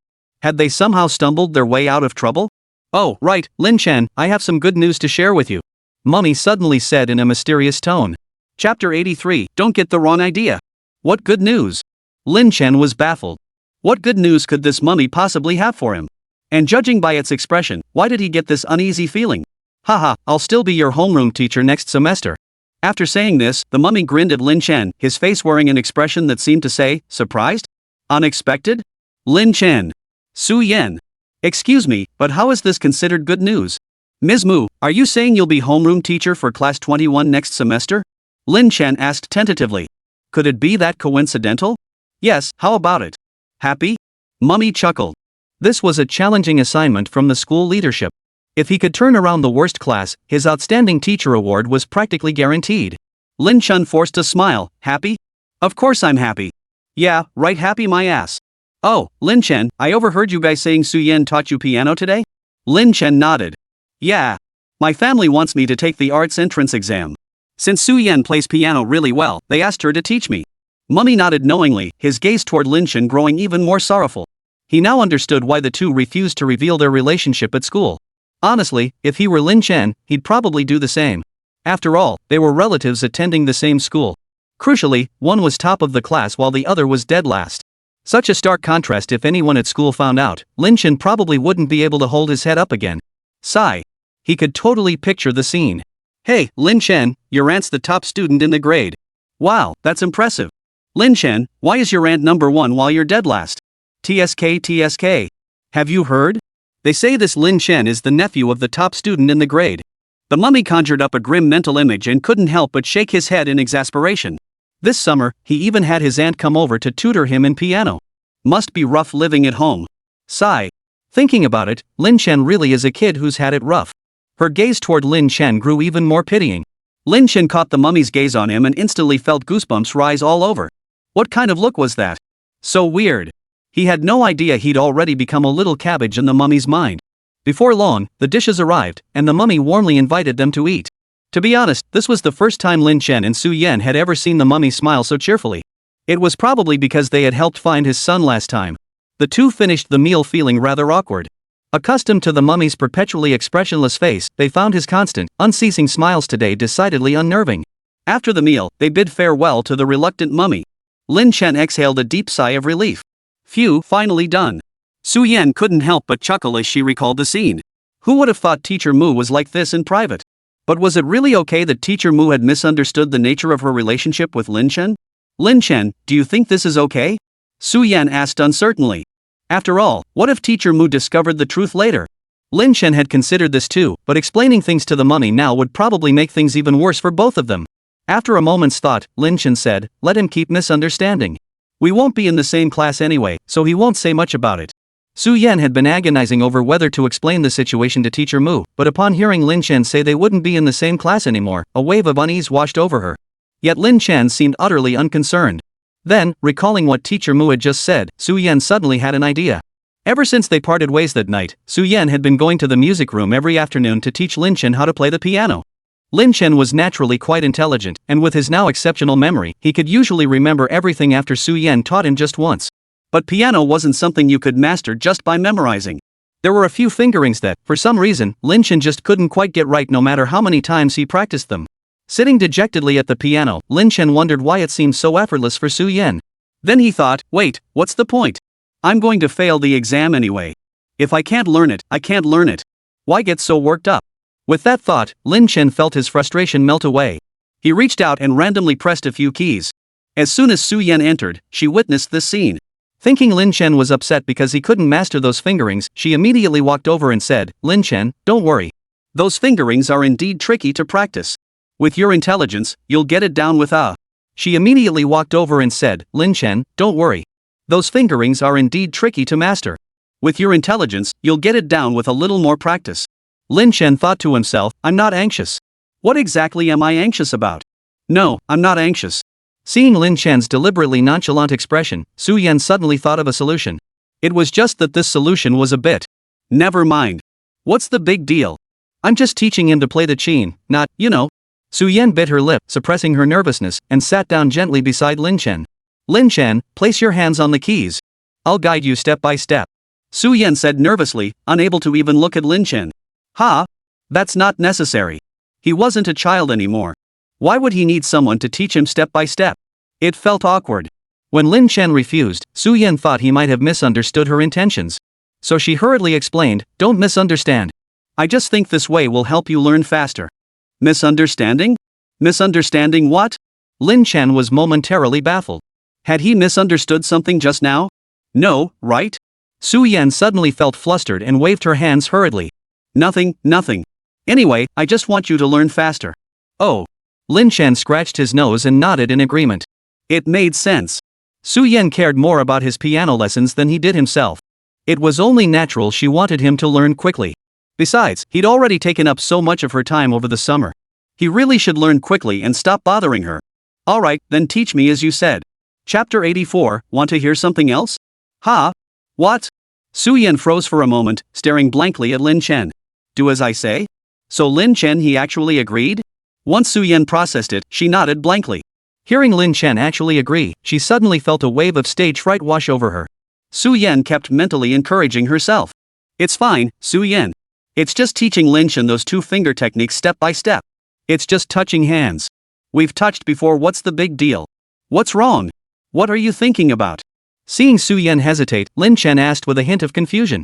[SPEAKER 1] Had they somehow stumbled their way out of trouble? Oh, right, Lin Chen, I have some good news to share with you. Mummy suddenly said in a mysterious tone. Chapter 83, Don't get the wrong idea. What good news? Lin Chen was baffled. What good news could this mummy possibly have for him? And judging by its expression, why did he get this uneasy feeling? Haha, I'll still be your homeroom teacher next semester. After saying this, the mummy grinned at Lin Chen, his face wearing an expression that seemed to say, surprised? Unexpected? Lin Chen. Su Yan. Excuse me, but how is this considered good news? Ms. Mu, are you saying you'll be homeroom teacher for class 21 next semester? Lin Chen asked tentatively. Could it be that coincidental? Yes, how about it? Happy? Mummy chuckled. This was a challenging assignment from the school leadership. If he could turn around the worst class, his outstanding teacher award was practically guaranteed. Lin Chen forced a smile. Happy? Of course I'm happy. Yeah, right, happy my ass. Oh, Lin Chen, I overheard you guys saying Su Yan taught you piano today? Lin Chen nodded. Yeah. My family wants me to take the arts entrance exam. Since Su Yan plays piano really well, they asked her to teach me. Mummy nodded knowingly, his gaze toward Lin Chen growing even more sorrowful. He now understood why the two refused to reveal their relationship at school. Honestly, if he were Lin Chen, he'd probably do the same. After all, they were relatives attending the same school. Crucially, one was top of the class while the other was dead last. Such a stark contrast. If anyone at school found out, Lin Chen probably wouldn't be able to hold his head up again. Sigh. He could totally picture the scene. Hey, Lin Chen, your aunt's the top student in the grade. Wow, that's impressive. Lin Chen, why is your aunt number 1 while you're dead last? TSK. Have you heard? They say this Lin Chen is the nephew of the top student in the grade. The mummy conjured up a grim mental image and couldn't help but shake his head in exasperation. This summer, he even had his aunt come over to tutor him in piano. Must be rough living at home. Sigh. Thinking about it, Lin Chen really is a kid who's had it rough. Her gaze toward Lin Chen grew even more pitying. Lin Chen caught the mummy's gaze on him and instantly felt goosebumps rise all over. What kind of look was that? So weird. He had no idea he'd already become a little cabbage in the mummy's mind. Before long, the dishes arrived, and the mummy warmly invited them to eat. To be honest, this was the first time Lin Chen and Su Yan had ever seen the mummy smile so cheerfully. It was probably because they had helped find his son last time. The two finished the meal feeling rather awkward. Accustomed to the mummy's perpetually expressionless face, they found his constant, unceasing smiles today decidedly unnerving. After the meal, they bid farewell to the reluctant mummy. Lin Chen exhaled a deep sigh of relief. Phew, finally done. Su Yan couldn't help but chuckle as she recalled the scene. Who would have thought Teacher Mu was like this in private? But was it really okay that Teacher Mu had misunderstood the nature of her relationship with Lin Chen? Lin Chen, do you think this is okay? Su Yan asked uncertainly. After all, what if Teacher Mu discovered the truth later? Lin Chen had considered this too, but explaining things to the mummy now would probably make things even worse for both of them. After a moment's thought, Lin Chen said, let him keep misunderstanding. We won't be in the same class anyway, so he won't say much about it. Su Yan had been agonizing over whether to explain the situation to Teacher Mu, but upon hearing Lin Chen say they wouldn't be in the same class anymore, a wave of unease washed over her. Yet Lin Chen seemed utterly unconcerned. Then, recalling what Teacher Mu had just said, Su Yan suddenly had an idea. Ever since they parted ways that night, Su Yan had been going to the music room every afternoon to teach Lin Chen how to play the piano. Lin Chen was naturally quite intelligent, and with his now exceptional memory, he could usually remember everything after Su Yan taught him just once. But piano wasn't something you could master just by memorizing. There were a few fingerings that, for some reason, Lin Chen just couldn't quite get right no matter how many times he practiced them. Sitting dejectedly at the piano, Lin Chen wondered why it seemed so effortless for Su Yan. Then he thought, wait, what's the point? I'm going to fail the exam anyway. If I can't learn it, I can't learn it. Why get so worked up? With that thought, Lin Chen felt his frustration melt away. He reached out and randomly pressed a few keys. As soon as Su Yan entered, she witnessed this scene. Thinking Lin Chen was upset because he couldn't master those fingerings, she immediately walked over and said, Lin Chen, don't worry. Those fingerings are indeed tricky to practice. With your intelligence, you'll get it down with a. She immediately walked over and said, Lin Chen, don't worry. Those fingerings are indeed tricky to master. With your intelligence, you'll get it down with a little more practice. Lin Chen thought to himself, I'm not anxious. What exactly am I anxious about? No, I'm not anxious. Seeing Lin Chen's deliberately nonchalant expression, Su Yan suddenly thought of a solution. It was just that this solution was a bit. Never mind. What's the big deal? I'm just teaching him to play the qin, not, Su Yan bit her lip, suppressing her nervousness, and sat down gently beside Lin Chen. Lin Chen, place your hands on the keys. I'll guide you step by step. Su Yan said nervously, unable to even look at Lin Chen. That's not necessary. He wasn't a child anymore. Why would he need someone to teach him step by step? It felt awkward. When Lin Chen refused, Su Yan thought he might have misunderstood her intentions. So she hurriedly explained, don't misunderstand. I just think this way will help you learn faster. Misunderstanding? Misunderstanding what? Lin Chen was momentarily baffled. Had he misunderstood something just now? No, right? Su Yan suddenly felt flustered and waved her hands hurriedly. Nothing. Anyway, I just want you to learn faster. Oh. Lin Chen scratched his nose and nodded in agreement. It made sense. Su Yan cared more about his piano lessons than he did himself. It was only natural she wanted him to learn quickly. Besides, he'd already taken up so much of her time over the summer. He really should learn quickly and stop bothering her. Alright, then teach me as you said. Chapter 84, want to hear something else? What? Su Yan froze for a moment, staring blankly at Lin Chen. Do as I say? So Lin Chen he actually agreed? Once Su Yan processed it, she nodded blankly. Hearing Lin Chen actually agree, she suddenly felt a wave of stage fright wash over her. Su Yan kept mentally encouraging herself. It's fine, Su Yan. It's just teaching Lin Chen those two-finger techniques step by step. It's just touching hands. We've touched before, what's the big deal? What's wrong? What are you thinking about? Seeing Su Yan hesitate, Lin Chen asked with a hint of confusion.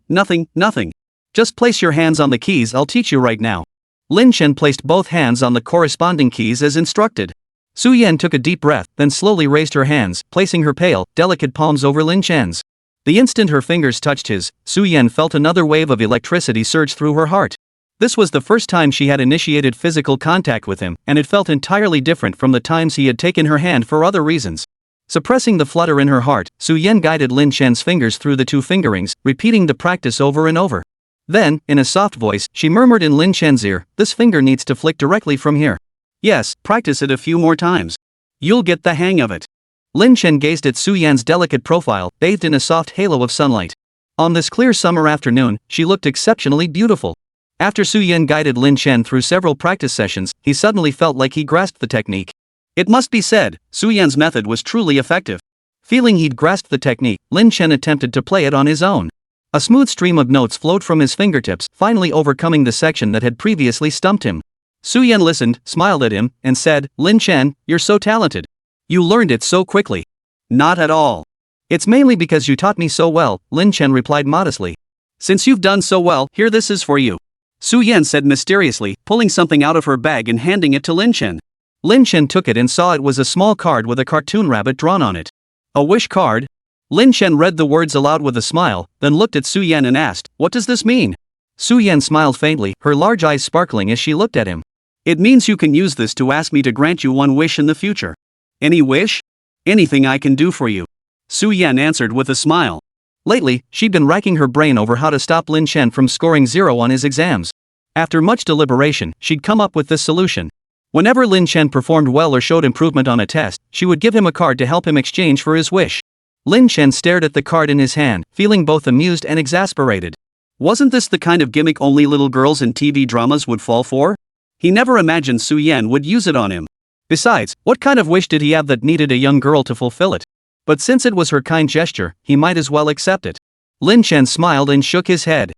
[SPEAKER 1] Nothing. Just place your hands on the keys, I'll teach you right now. Lin Chen placed both hands on the corresponding keys as instructed. Su Yan took a deep breath, then slowly raised her hands, placing her pale, delicate palms over Lin Chen's. The instant her fingers touched his, Su Yan felt another wave of electricity surge through her heart. This was the first time she had initiated physical contact with him, and it felt entirely different from the times he had taken her hand for other reasons. Suppressing the flutter in her heart, Su Yan guided Lin Chen's fingers through the two fingerings, repeating the practice over and over. Then, in a soft voice, she murmured in Lin Chen's ear, this finger needs to flick directly from here. Yes, practice it a few more times. You'll get the hang of it. Lin Chen gazed at Su Yan's delicate profile, bathed in a soft halo of sunlight. On this clear summer afternoon, she looked exceptionally beautiful. After Su Yan guided Lin Chen through several practice sessions, he suddenly felt like he grasped the technique. It must be said, Su Yan's method was truly effective. Feeling he'd grasped the technique, Lin Chen attempted to play it on his own. A smooth stream of notes flowed from his fingertips, finally overcoming the section that had previously stumped him. Su Yan listened, smiled at him, and said, Lin Chen, you're so talented. You learned it so quickly. Not at all. It's mainly because you taught me so well, Lin Chen replied modestly. Since you've done so well, here this is for you. Su Yan said mysteriously, pulling something out of her bag and handing it to Lin Chen. Lin Chen took it and saw it was a small card with a cartoon rabbit drawn on it. A wish card? Lin Chen read the words aloud with a smile, then looked at Su Yan and asked, what does this mean? Su Yan smiled faintly, her large eyes sparkling as she looked at him. It means you can use this to ask me to grant you one wish in the future. Any wish? Anything I can do for you. Su Yan answered with a smile. Lately, she'd been racking her brain over how to stop Lin Chen from scoring 0 on his exams. After much deliberation, she'd come up with this solution. Whenever Lin Chen performed well or showed improvement on a test, she would give him a card to help him exchange for his wish. Lin Chen stared at the card in his hand, feeling both amused and exasperated. Wasn't this the kind of gimmick only little girls in TV dramas would fall for? He never imagined Su Yan would use it on him. Besides, what kind of wish did he have that needed a young girl to fulfill it? But since it was her kind gesture, he might as well accept it. Lin Chen smiled and shook his head.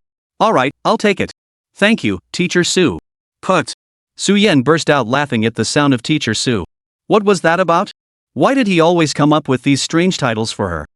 [SPEAKER 1] Alright, I'll take it. Thank you, Teacher Su. Put. Su Yan burst out laughing at the sound of Teacher Su. What was that about? Why did he always come up with these strange titles for her?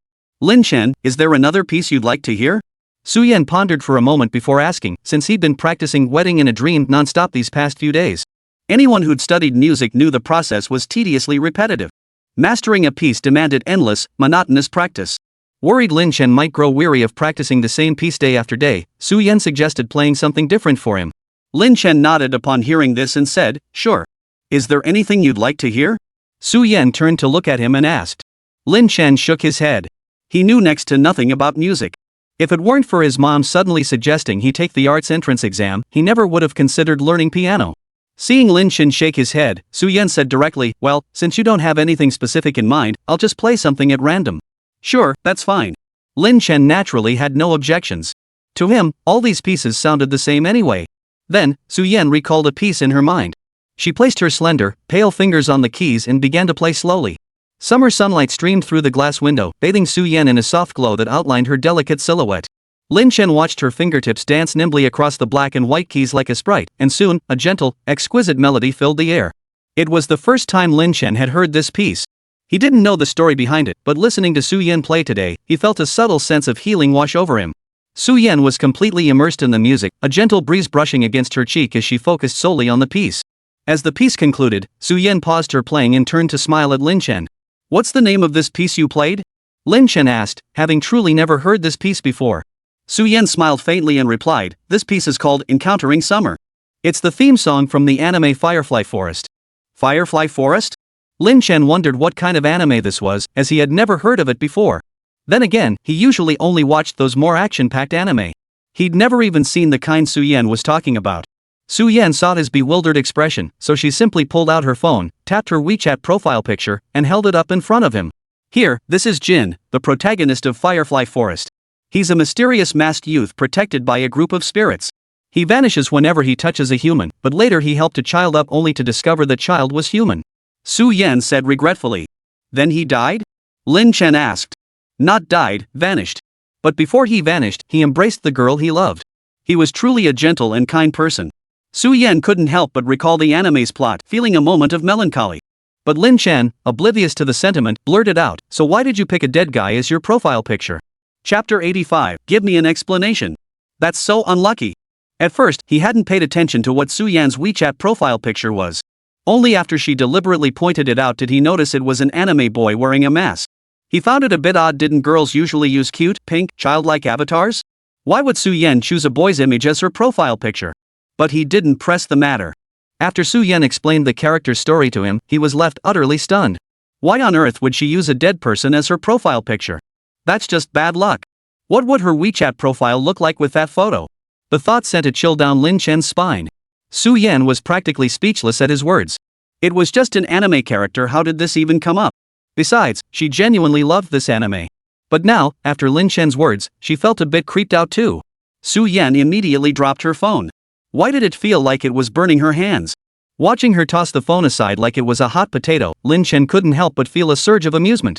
[SPEAKER 1] Lin Chen, is there another piece you'd like to hear? Su Yan pondered for a moment before asking, since he'd been practicing Wedding in a Dream non-stop these past few days. Anyone who'd studied music knew the process was tediously repetitive. Mastering a piece demanded endless, monotonous practice. Worried Lin Chen might grow weary of practicing the same piece day after day, Su Yan suggested playing something different for him. Lin Chen nodded upon hearing this and said, sure. Is there anything you'd like to hear? Su Yan turned to look at him and asked. Lin Chen shook his head. He knew next to nothing about music. If it weren't for his mom suddenly suggesting he take the arts entrance exam, he never would have considered learning piano. Seeing Lin Chen shake his head, Su Yan said directly, well, since you don't have anything specific in mind, I'll just play something at random. Sure, that's fine. Lin Chen naturally had no objections. To him, all these pieces sounded the same anyway. Then, Su Yan recalled a piece in her mind. She placed her slender, pale fingers on the keys and began to play slowly. Summer sunlight streamed through the glass window, bathing Su Yan in a soft glow that outlined her delicate silhouette. Lin Chen watched her fingertips dance nimbly across the black and white keys like a sprite, and soon, a gentle, exquisite melody filled the air. It was the first time Lin Chen had heard this piece. He didn't know the story behind it, but listening to Su Yan play today, he felt a subtle sense of healing wash over him. Su Yan was completely immersed in the music, a gentle breeze brushing against her cheek as she focused solely on the piece. As the piece concluded, Su Yan paused her playing and turned to smile at Lin Chen. What's the name of this piece you played? Lin Chen asked, having truly never heard this piece before. Su Yan smiled faintly and replied, this piece is called Encountering Summer. It's the theme song from the anime Firefly Forest. Firefly Forest? Lin Chen wondered what kind of anime this was, as he had never heard of it before. Then again, he usually only watched those more action-packed anime. He'd never even seen the kind Su Yan was talking about. Su Yan saw his bewildered expression, so she simply pulled out her phone, tapped her WeChat profile picture, and held it up in front of him. Here, this is Jin, the protagonist of Firefly Forest. He's a mysterious masked youth protected by a group of spirits. He vanishes whenever he touches a human, but later he helped a child up only to discover the child was human. Su Yan said regretfully. Then he died? Lin Chen asked. Not died, vanished. But before he vanished, he embraced the girl he loved. He was truly a gentle and kind person. Su Yan couldn't help but recall the anime's plot, feeling a moment of melancholy. But Lin Chen, oblivious to the sentiment, blurted out, so why did you pick a dead guy as your profile picture? Chapter 85, Give me an explanation. That's so unlucky. At first, he hadn't paid attention to what Su Yan's WeChat profile picture was. Only after she deliberately pointed it out did he notice it was an anime boy wearing a mask. He found it a bit odd. Didn't girls usually use cute, pink, childlike avatars? Why would Su Yan choose a boy's image as her profile picture? But he didn't press the matter. After Su Yan explained the character's story to him, he was left utterly stunned. Why on earth would she use a dead person as her profile picture? That's just bad luck. What would her WeChat profile look like with that photo? The thought sent a chill down Lin Chen's spine. Su Yan was practically speechless at his words. It was just an anime character. How did this even come up? Besides, she genuinely loved this anime. But now, after Lin Chen's words, she felt a bit creeped out too. Su Yan immediately dropped her phone. Why did it feel like it was burning her hands? Watching her toss the phone aside like it was a hot potato, Lin Chen couldn't help but feel a surge of amusement.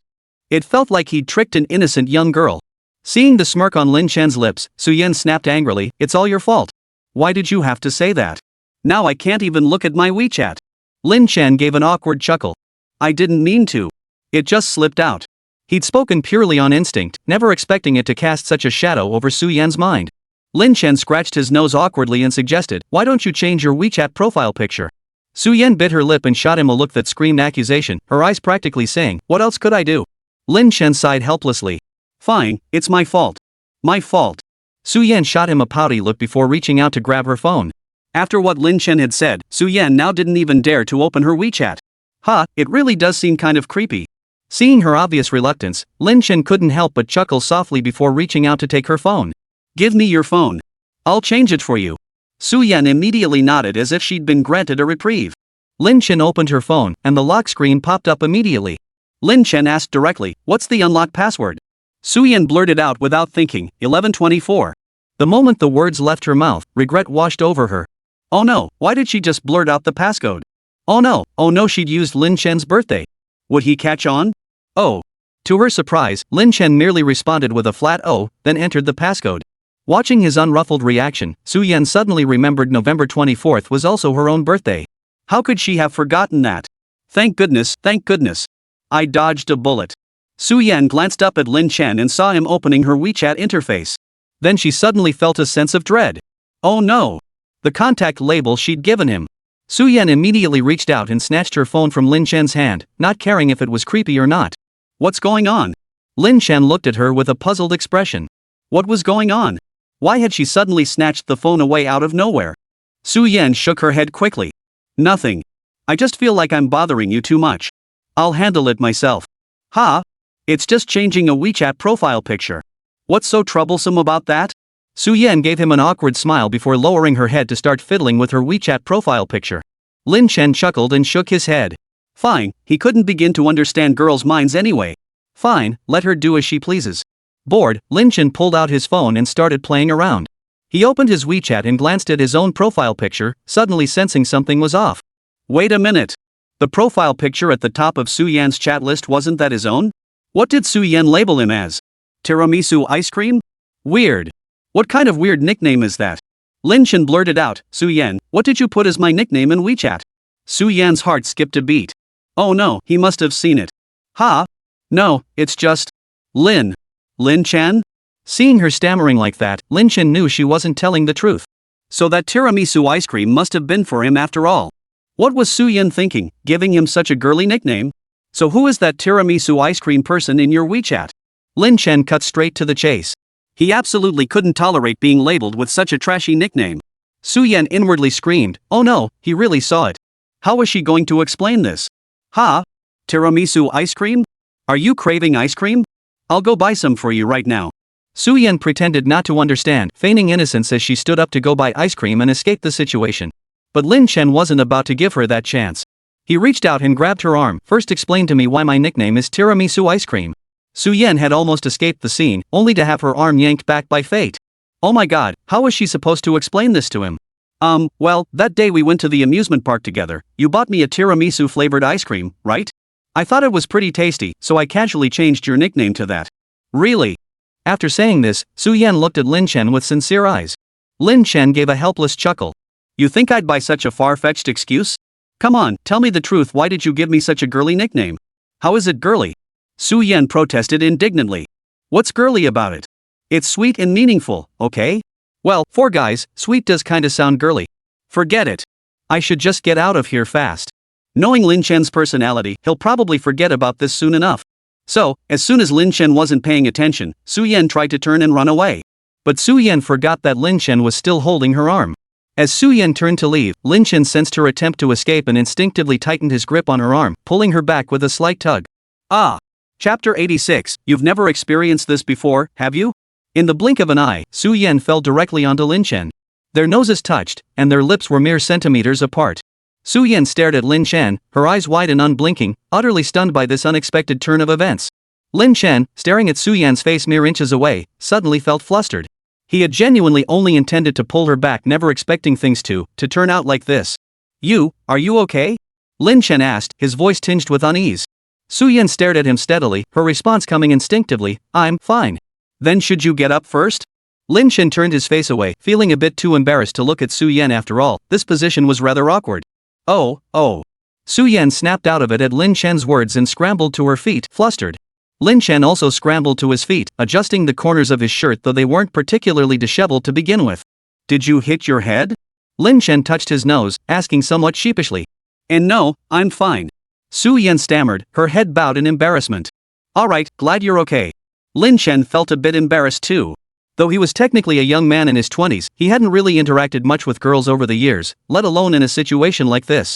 [SPEAKER 1] It felt like he'd tricked an innocent young girl. Seeing the smirk on Lin Chen's lips, Su Yan snapped angrily, it's all your fault. Why did you have to say that? Now I can't even look at my WeChat. Lin Chen gave an awkward chuckle. I didn't mean to. It just slipped out. He'd spoken purely on instinct, never expecting it to cast such a shadow over Su Yan's mind. Lin Chen scratched his nose awkwardly and suggested, why don't you change your WeChat profile picture? Su Yan bit her lip and shot him a look that screamed accusation, her eyes practically saying, what else could I do? Lin Chen sighed helplessly. Fine, it's my fault. My fault. Su Yan shot him a pouty look before reaching out to grab her phone. After what Lin Chen had said, Su Yan now didn't even dare to open her WeChat. It really does seem kind of creepy. Seeing her obvious reluctance, Lin Chen couldn't help but chuckle softly before reaching out to take her phone. Give me your phone. I'll change it for you. Su Yan immediately nodded as if she'd been granted a reprieve. Lin Chen opened her phone, and the lock screen popped up immediately. Lin Chen asked directly, what's the unlock password? Su Yan blurted out without thinking, 1124. The moment the words left her mouth, regret washed over her. Oh no, why did she just blurt out the passcode? Oh no, she'd used Lin Chen's birthday. Would he catch on? Oh. To her surprise, Lin Chen merely responded with a flat "oh," then entered the passcode. Watching his unruffled reaction, Su-Yen suddenly remembered November 24th was also her own birthday. How could she have forgotten that? Thank goodness, thank goodness. I dodged a bullet. Su-Yen glanced up at Lin Chen and saw him opening her WeChat interface. Then she suddenly felt a sense of dread. Oh no! The contact label she'd given him. Su-Yen immediately reached out and snatched her phone from Lin Chen's hand, not caring if it was creepy or not. What's going on? Lin Chen looked at her with a puzzled expression. What was going on? Why had she suddenly snatched the phone away out of nowhere? Su-Yen shook her head quickly. Nothing. I just feel like I'm bothering you too much. I'll handle it myself. Ha? It's just changing a WeChat profile picture. What's so troublesome about that? Su-Yen gave him an awkward smile before lowering her head to start fiddling with her WeChat profile picture. Lin Chen chuckled and shook his head. Fine, he couldn't begin to understand girls' minds anyway. Fine, let her do as she pleases. Bored, Lin Chen pulled out his phone and started playing around. He opened his WeChat and glanced at his own profile picture, suddenly sensing something was off. Wait a minute. The profile picture at the top of Su-Yan's chat list wasn't that his own? What did Su-Yan label him as? Tiramisu ice cream? Weird. What kind of weird nickname is that? Lin Chen blurted out, Su-Yan, what did you put as my nickname in WeChat? Su-Yan's heart skipped a beat. Oh no, he must have seen it. Ha? No, it's just... Lin Chen? Seeing her stammering like that, Lin Chen knew she wasn't telling the truth. So that tiramisu ice cream must have been for him after all. What was Su-Yan thinking, giving him such a girly nickname? So who is that tiramisu ice cream person in your WeChat? Lin Chen cut straight to the chase. He absolutely couldn't tolerate being labeled with such a trashy nickname. Su-Yan inwardly screamed, oh no, he really saw it. How was she going to explain this? Ha? Tiramisu ice cream? Are you craving ice cream? I'll go buy some for you right now. Su-Yan pretended not to understand, feigning innocence as she stood up to go buy ice cream and escape the situation. But Lin Chen wasn't about to give her that chance. He reached out and grabbed her arm. First explain to me why my nickname is tiramisu ice cream. Su-Yan had almost escaped the scene, only to have her arm yanked back by fate. Oh my god, how was she supposed to explain this to him? Well, that day we went to the amusement park together, you bought me a tiramisu flavored ice cream, right? I thought it was pretty tasty, so I casually changed your nickname to that. Really? After saying this, Su-Yan looked at Lin Chen with sincere eyes. Lin Chen gave a helpless chuckle. You think I'd buy such a far-fetched excuse? Come on, tell me the truth, why did you give me such a girly nickname? How is it girly? Su-Yan protested indignantly. What's girly about it? It's sweet and meaningful, okay? Well, for guys, sweet does kinda sound girly. Forget it. I should just get out of here fast. Knowing Lin Chen's personality, he'll probably forget about this soon enough. So, as soon as Lin Chen wasn't paying attention, Su-Yan tried to turn and run away. But Su-Yan forgot that Lin Chen was still holding her arm. As Su-Yan turned to leave, Lin Chen sensed her attempt to escape and instinctively tightened his grip on her arm, pulling her back with a slight tug. Ah! Chapter 86, you've never experienced this before, have you? In the blink of an eye, Su-Yan fell directly onto Lin Chen. Their noses touched, and their lips were mere centimeters apart. Su-Yan stared at Lin Chen, her eyes wide and unblinking, utterly stunned by this unexpected turn of events. Lin Chen, staring at Su-Yan's face mere inches away, suddenly felt flustered. He had genuinely only intended to pull her back, never expecting things to turn out like this. Are you okay? Lin Chen asked, his voice tinged with unease. Su-Yan stared at him steadily, her response coming instinctively, I'm fine. Then should you get up first? Lin Chen turned his face away, feeling a bit too embarrassed to look at Su-Yan after all, this position was rather awkward. Oh. Su-Yan snapped out of it at Lin Chen's words and scrambled to her feet, flustered. Lin Chen also scrambled to his feet, adjusting the corners of his shirt though they weren't particularly disheveled to begin with. Did you hit your head? Lin Chen touched his nose, asking somewhat sheepishly. And no, I'm fine. Su-Yan stammered, her head bowed in embarrassment. Alright, glad you're okay. Lin Chen felt a bit embarrassed too. Though he was technically a young man in his 20s, he hadn't really interacted much with girls over the years, let alone in a situation like this.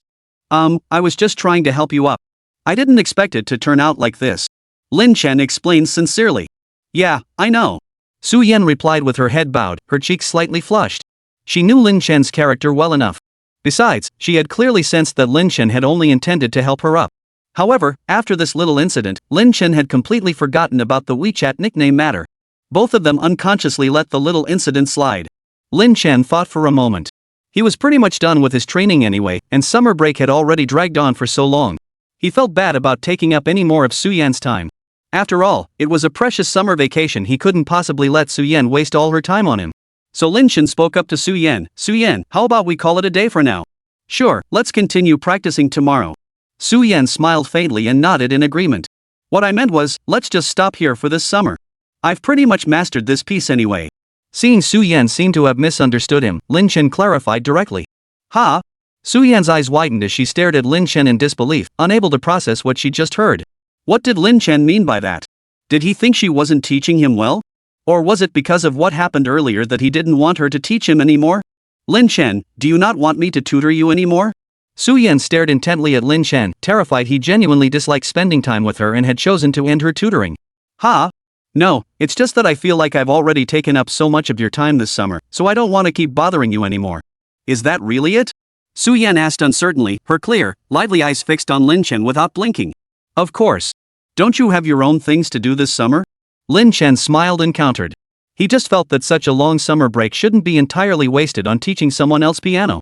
[SPEAKER 1] I was just trying to help you up. I didn't expect it to turn out like this. Lin Chen explained sincerely. Yeah, I know. Su-Yan replied with her head bowed, her cheeks slightly flushed. She knew Lin Chen's character well enough. Besides, she had clearly sensed that Lin Chen had only intended to help her up. However, after this little incident, Lin Chen had completely forgotten about the WeChat nickname matter. Both of them unconsciously let the little incident slide. Lin Chen thought for a moment. He was pretty much done with his training anyway, and summer break had already dragged on for so long. He felt bad about taking up any more of Su-Yan's time. After all, it was a precious summer vacation. He couldn't possibly let Su-Yen waste all her time on him. So Lin Chen spoke up to Su-Yen. Su-Yen, how about we call it a day for now? Sure, let's continue practicing tomorrow. Su-Yen smiled faintly and nodded in agreement. What I meant was, let's just stop here for this summer. I've pretty much mastered this piece anyway. Seeing Su-Yen seem to have misunderstood him, Lin Chen clarified directly. Ha? Su-Yen's eyes widened as she stared at Lin Chen in disbelief, unable to process what she just heard. What did Lin Chen mean by that? Did he think she wasn't teaching him well? Or was it because of what happened earlier that he didn't want her to teach him anymore? Lin Chen, do you not want me to tutor you anymore? Su-Yen stared intently at Lin Chen, terrified he genuinely disliked spending time with her and had chosen to end her tutoring. Ha? No, it's just that I feel like I've already taken up so much of your time this summer, so I don't want to keep bothering you anymore. Is that really it? Su-Yen asked uncertainly, her clear, lively eyes fixed on Lin Chen without blinking. Of course. Don't you have your own things to do this summer? Lin Chen smiled and countered. He just felt that such a long summer break shouldn't be entirely wasted on teaching someone else piano.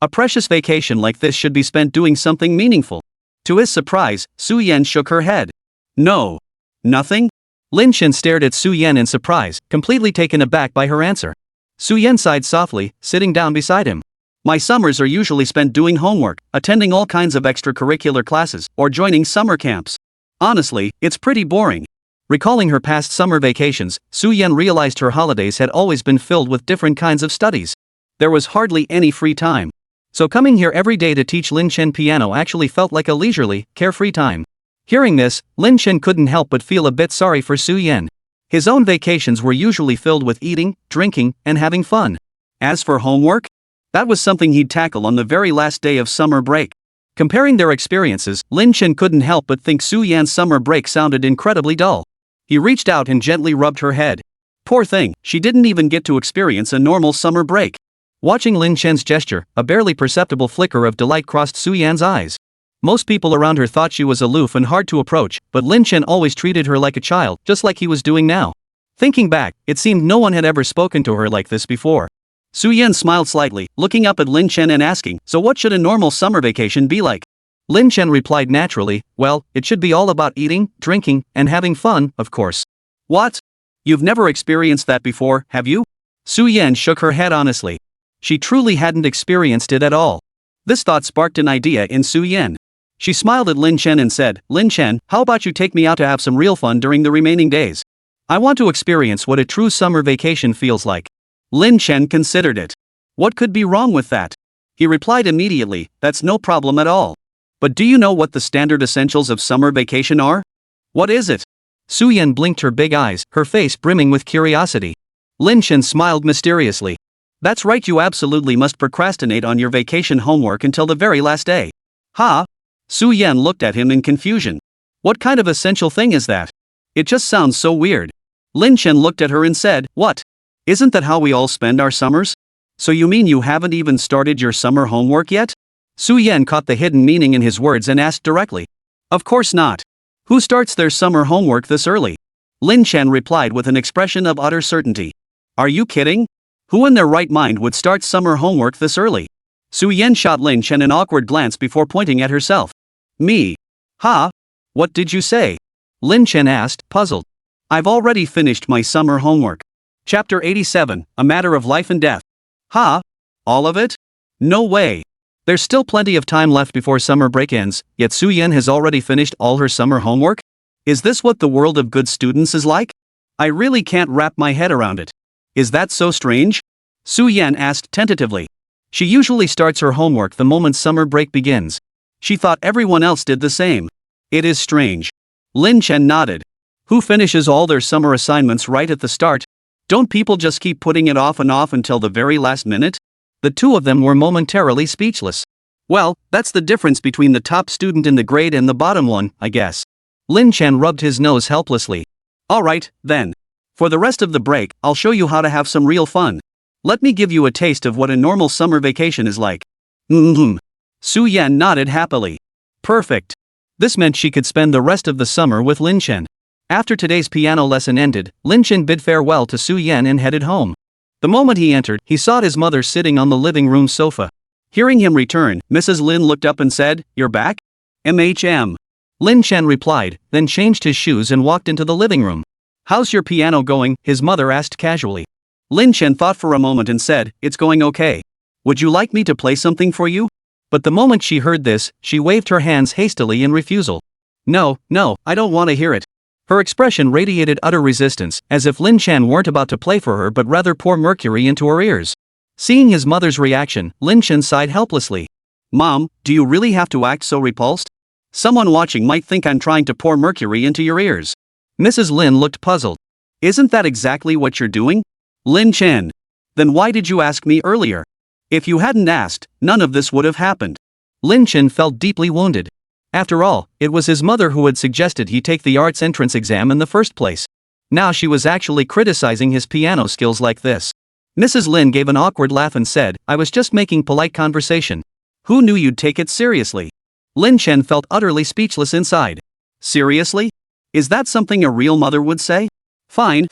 [SPEAKER 1] A precious vacation like this should be spent doing something meaningful. To his surprise, Su-Yen shook her head. No. Nothing? Lin Chen stared at Su-Yen in surprise, completely taken aback by her answer. Su-Yen sighed softly, sitting down beside him. My summers are usually spent doing homework, attending all kinds of extracurricular classes, or joining summer camps. Honestly, it's pretty boring. Recalling her past summer vacations, Su-Yen realized her holidays had always been filled with different kinds of studies. There was hardly any free time. So coming here every day to teach Lin Chen piano actually felt like a leisurely, carefree time. Hearing this, Lin Chen couldn't help but feel a bit sorry for Su-Yen. His own vacations were usually filled with eating, drinking, and having fun. As for homework, that was something he'd tackle on the very last day of summer break. Comparing their experiences, Lin Chen couldn't help but think Su-Yan's summer break sounded incredibly dull. He reached out and gently rubbed her head. Poor thing, she didn't even get to experience a normal summer break. Watching Lin Chen's gesture, a barely perceptible flicker of delight crossed Su-Yan's eyes. Most people around her thought she was aloof and hard to approach, but Lin Chen always treated her like a child, just like he was doing now. Thinking back, it seemed no one had ever spoken to her like this before. Su-Yen smiled slightly, looking up at Lin Chen and asking, so what should a normal summer vacation be like? Lin Chen replied naturally, well, it should be all about eating, drinking, and having fun, of course. What? You've never experienced that before, have you? Su-Yen shook her head honestly. She truly hadn't experienced it at all. This thought sparked an idea in Su-Yen. She smiled at Lin Chen and said, Lin Chen, how about you take me out to have some real fun during the remaining days? I want to experience what a true summer vacation feels like. Lin Chen considered it. What could be wrong with that? He replied immediately, that's no problem at all. But do you know what the standard essentials of summer vacation are? What is it? Su-Yen blinked her big eyes, her face brimming with curiosity. Lin Chen smiled mysteriously. That's right, you absolutely must procrastinate on your vacation homework until the very last day. Ha? Su-Yen looked at him in confusion. What kind of essential thing is that? It just sounds so weird. Lin Chen looked at her and said, what? Isn't that how we all spend our summers? So you mean you haven't even started your summer homework yet? Su-Yen caught the hidden meaning in his words and asked directly. Of course not. Who starts their summer homework this early? Lin Chen replied with an expression of utter certainty. Are you kidding? Who in their right mind would start summer homework this early? Su-Yen shot Lin Chen an awkward glance before pointing at herself. Me? Ha? What did you say? Lin Chen asked, puzzled. I've already finished my summer homework. Chapter 87, A Matter of Life and Death. Ha? All of it? No way. There's still plenty of time left before summer break ends, yet Su-Yen has already finished all her summer homework? Is this what the world of good students is like? I really can't wrap my head around it. Is that so strange? Su-Yen asked tentatively. She usually starts her homework the moment summer break begins. She thought everyone else did the same. It is strange. Lin Chen nodded. Who finishes all their summer assignments right at the start? Don't people just keep putting it off and off until the very last minute? The two of them were momentarily speechless. Well, that's the difference between the top student in the grade and the bottom one, I guess. Lin Chen rubbed his nose helplessly. Alright, then. For the rest of the break, I'll show you how to have some real fun. Let me give you a taste of what a normal summer vacation is like. Su-Yen nodded happily. Perfect. This meant she could spend the rest of the summer with Lin Chen. After today's piano lesson ended, Lin Chen bid farewell to Su-Yen and headed home. The moment he entered, he saw his mother sitting on the living room sofa. Hearing him return, Mrs. Lin looked up and said, You're back? Lin Chen replied, then changed his shoes and walked into the living room. How's your piano going? His mother asked casually. Lin Chen thought for a moment and said, it's going okay. Would you like me to play something for you? But the moment she heard this, she waved her hands hastily in refusal. No, I don't want to hear it. Her expression radiated utter resistance, as if Lin Chen weren't about to play for her but rather pour mercury into her ears. Seeing his mother's reaction, Lin Chen sighed helplessly. Mom, do you really have to act so repulsed? Someone watching might think I'm trying to pour mercury into your ears. Mrs. Lin looked puzzled. Isn't that exactly what you're doing? Lin Chen. Then why did you ask me earlier? If you hadn't asked, none of this would have happened. Lin Chen felt deeply wounded. After all, it was his mother who had suggested he take the arts entrance exam in the first place. Now she was actually criticizing his piano skills like this. Mrs. Lin gave an awkward laugh and said, I was just making polite conversation. Who knew you'd take it seriously? Lin Chen felt utterly speechless inside. Seriously? Is that something a real mother would say? Fine.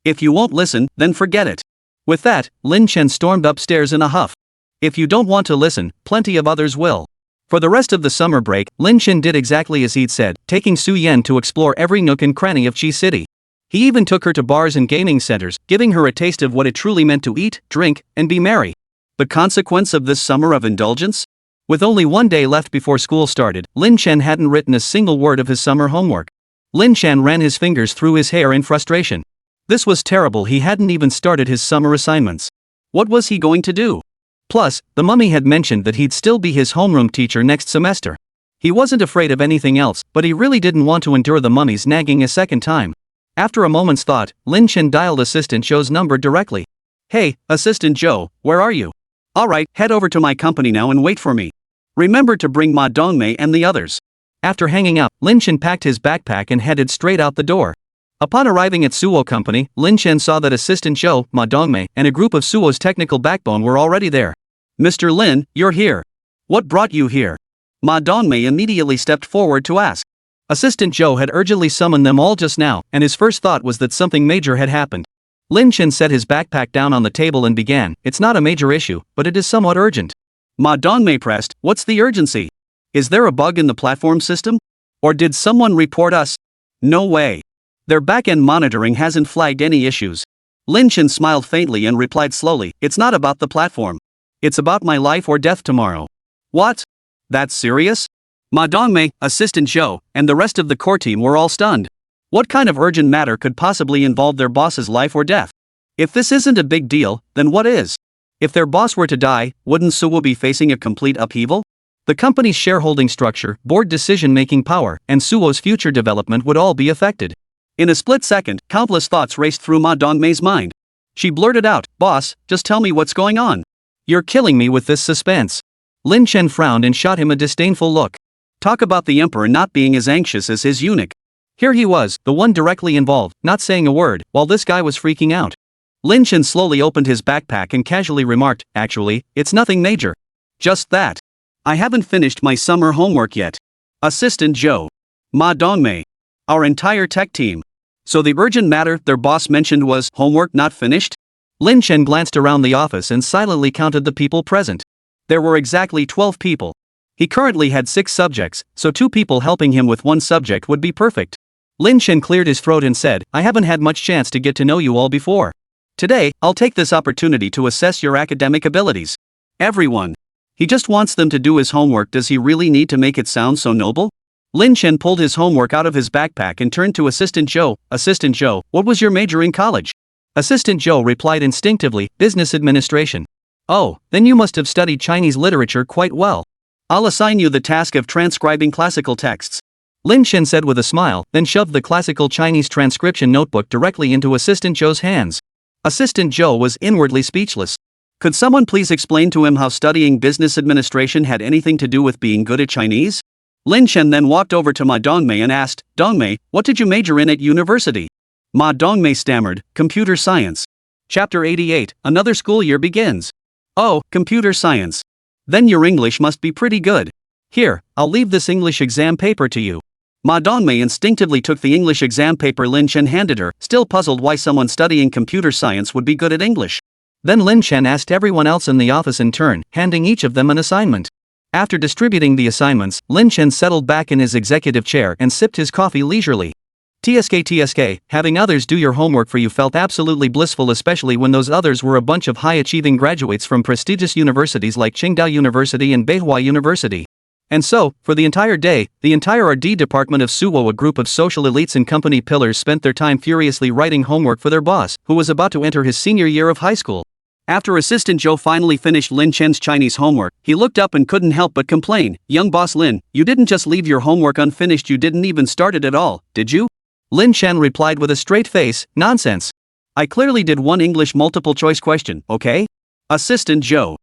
[SPEAKER 1] If you won't listen, then forget it. With that, Lin Chen stormed upstairs in a huff. If you don't want to listen, plenty of others will. For the rest of the summer break, Lin Chen did exactly as he'd said, taking Su Yen to explore every nook and cranny of Chi City. He even took her to bars and gaming centers, giving her a taste of what it truly meant to eat, drink, and be merry. The consequence of this summer of indulgence? With only one day left before school started, Lin Chen hadn't written a single word of his summer homework. Lin Chen ran his fingers through his hair in frustration. This was terrible, he hadn't even started his summer assignments. What was he going to do? Plus, the mummy had mentioned that he'd still be his homeroom teacher next semester. He wasn't afraid of anything else, but he really didn't want to endure the mummy's nagging a second time. After a moment's thought, Lin Chen dialed Assistant Joe's number directly. Hey, Assistant Joe, where are you? Alright, head over to my company now and wait for me. Remember to bring Ma Dongmei and the others. After hanging up, Lin Chen packed his backpack and headed straight out the door. Upon arriving at Suo Company, Lin Chen saw that Assistant Joe, Ma Dongmei, and a group of Suo's technical backbone were already there. Mr. Lin, you're here. What brought you here? Ma Dongmei immediately stepped forward to ask. Assistant Joe had urgently summoned them all just now, and his first thought was that something major had happened. Lin Chen set his backpack down on the table and began, it's not a major issue, but it is somewhat urgent. Ma Dongmei pressed, what's the urgency? Is there a bug in the platform system? Or did someone report us? No way. Their back-end monitoring hasn't flagged any issues. Lin Chen smiled faintly and replied slowly, it's not about the platform. It's about my life or death tomorrow. What? That's serious? Ma Dongmei, Assistant Joe, and the rest of the core team were all stunned. What kind of urgent matter could possibly involve their boss's life or death? If this isn't a big deal, then what is? If their boss were to die, wouldn't Suwo be facing a complete upheaval? The company's shareholding structure, board decision-making power, and Suwo's future development would all be affected. In a split second, countless thoughts raced through Ma Dongmei's mind. She blurted out, boss, just tell me what's going on. You're killing me with this suspense. Lin Chen frowned and shot him a disdainful look. Talk about the emperor not being as anxious as his eunuch. Here he was, the one directly involved, not saying a word, while this guy was freaking out. Lin Chen slowly opened his backpack and casually remarked, actually, it's nothing major. Just that. I haven't finished my summer homework yet. Assistant Joe. Ma Dongmei. Our entire tech team. So the urgent matter their boss mentioned was homework not finished? Lin Chen glanced around the office and silently counted the people present. There were exactly 12 people. He currently had 6 subjects, so 2 people helping him with 1 subject would be perfect. Lin Chen cleared his throat and said, I haven't had much chance to get to know you all before. Today, I'll take this opportunity to assess your academic abilities. Everyone. He just wants them to do his homework. Does he really need to make it sound so noble? Lin Chen pulled his homework out of his backpack and turned to Assistant Joe. Assistant Joe, what was your major in college? Assistant Joe replied instinctively, business administration. Oh, then you must have studied Chinese literature quite well. I'll assign you the task of transcribing classical texts. Lin Chen said with a smile, then shoved the classical Chinese transcription notebook directly into Assistant Joe's hands. Assistant Joe was inwardly speechless. Could someone please explain to him how studying business administration had anything to do with being good at Chinese? Lin Chen then walked over to Ma Dongmei and asked, Dongmei, what did you major in at university? Ma Dongmei stammered, computer science. Chapter 88, another school year begins. Oh, computer science. Then your English must be pretty good. Here, I'll leave this English exam paper to you. Ma Dongmei instinctively took the English exam paper Lin Chen handed her, still puzzled why someone studying computer science would be good at English. Then Lin Chen asked everyone else in the office in turn, handing each of them an assignment. After distributing the assignments, Lin Chen settled back in his executive chair and sipped his coffee leisurely. TSK, having others do your homework for you felt absolutely blissful, especially when those others were a bunch of high-achieving graduates from prestigious universities like Qingdao University and Beihua University. And so, for the entire day, the entire RD department of Suwo, a group of social elites and company pillars, spent their time furiously writing homework for their boss, who was about to enter his senior year of high school. After Assistant Joe finally finished Lin Chen's Chinese homework, he looked up and couldn't help but complain, "Young boss Lin, you didn't just leave your homework unfinished, you didn't even start it at all, did you?" Lin Chen replied with a straight face, "Nonsense. I clearly did one English multiple choice question, okay?" Assistant Joe.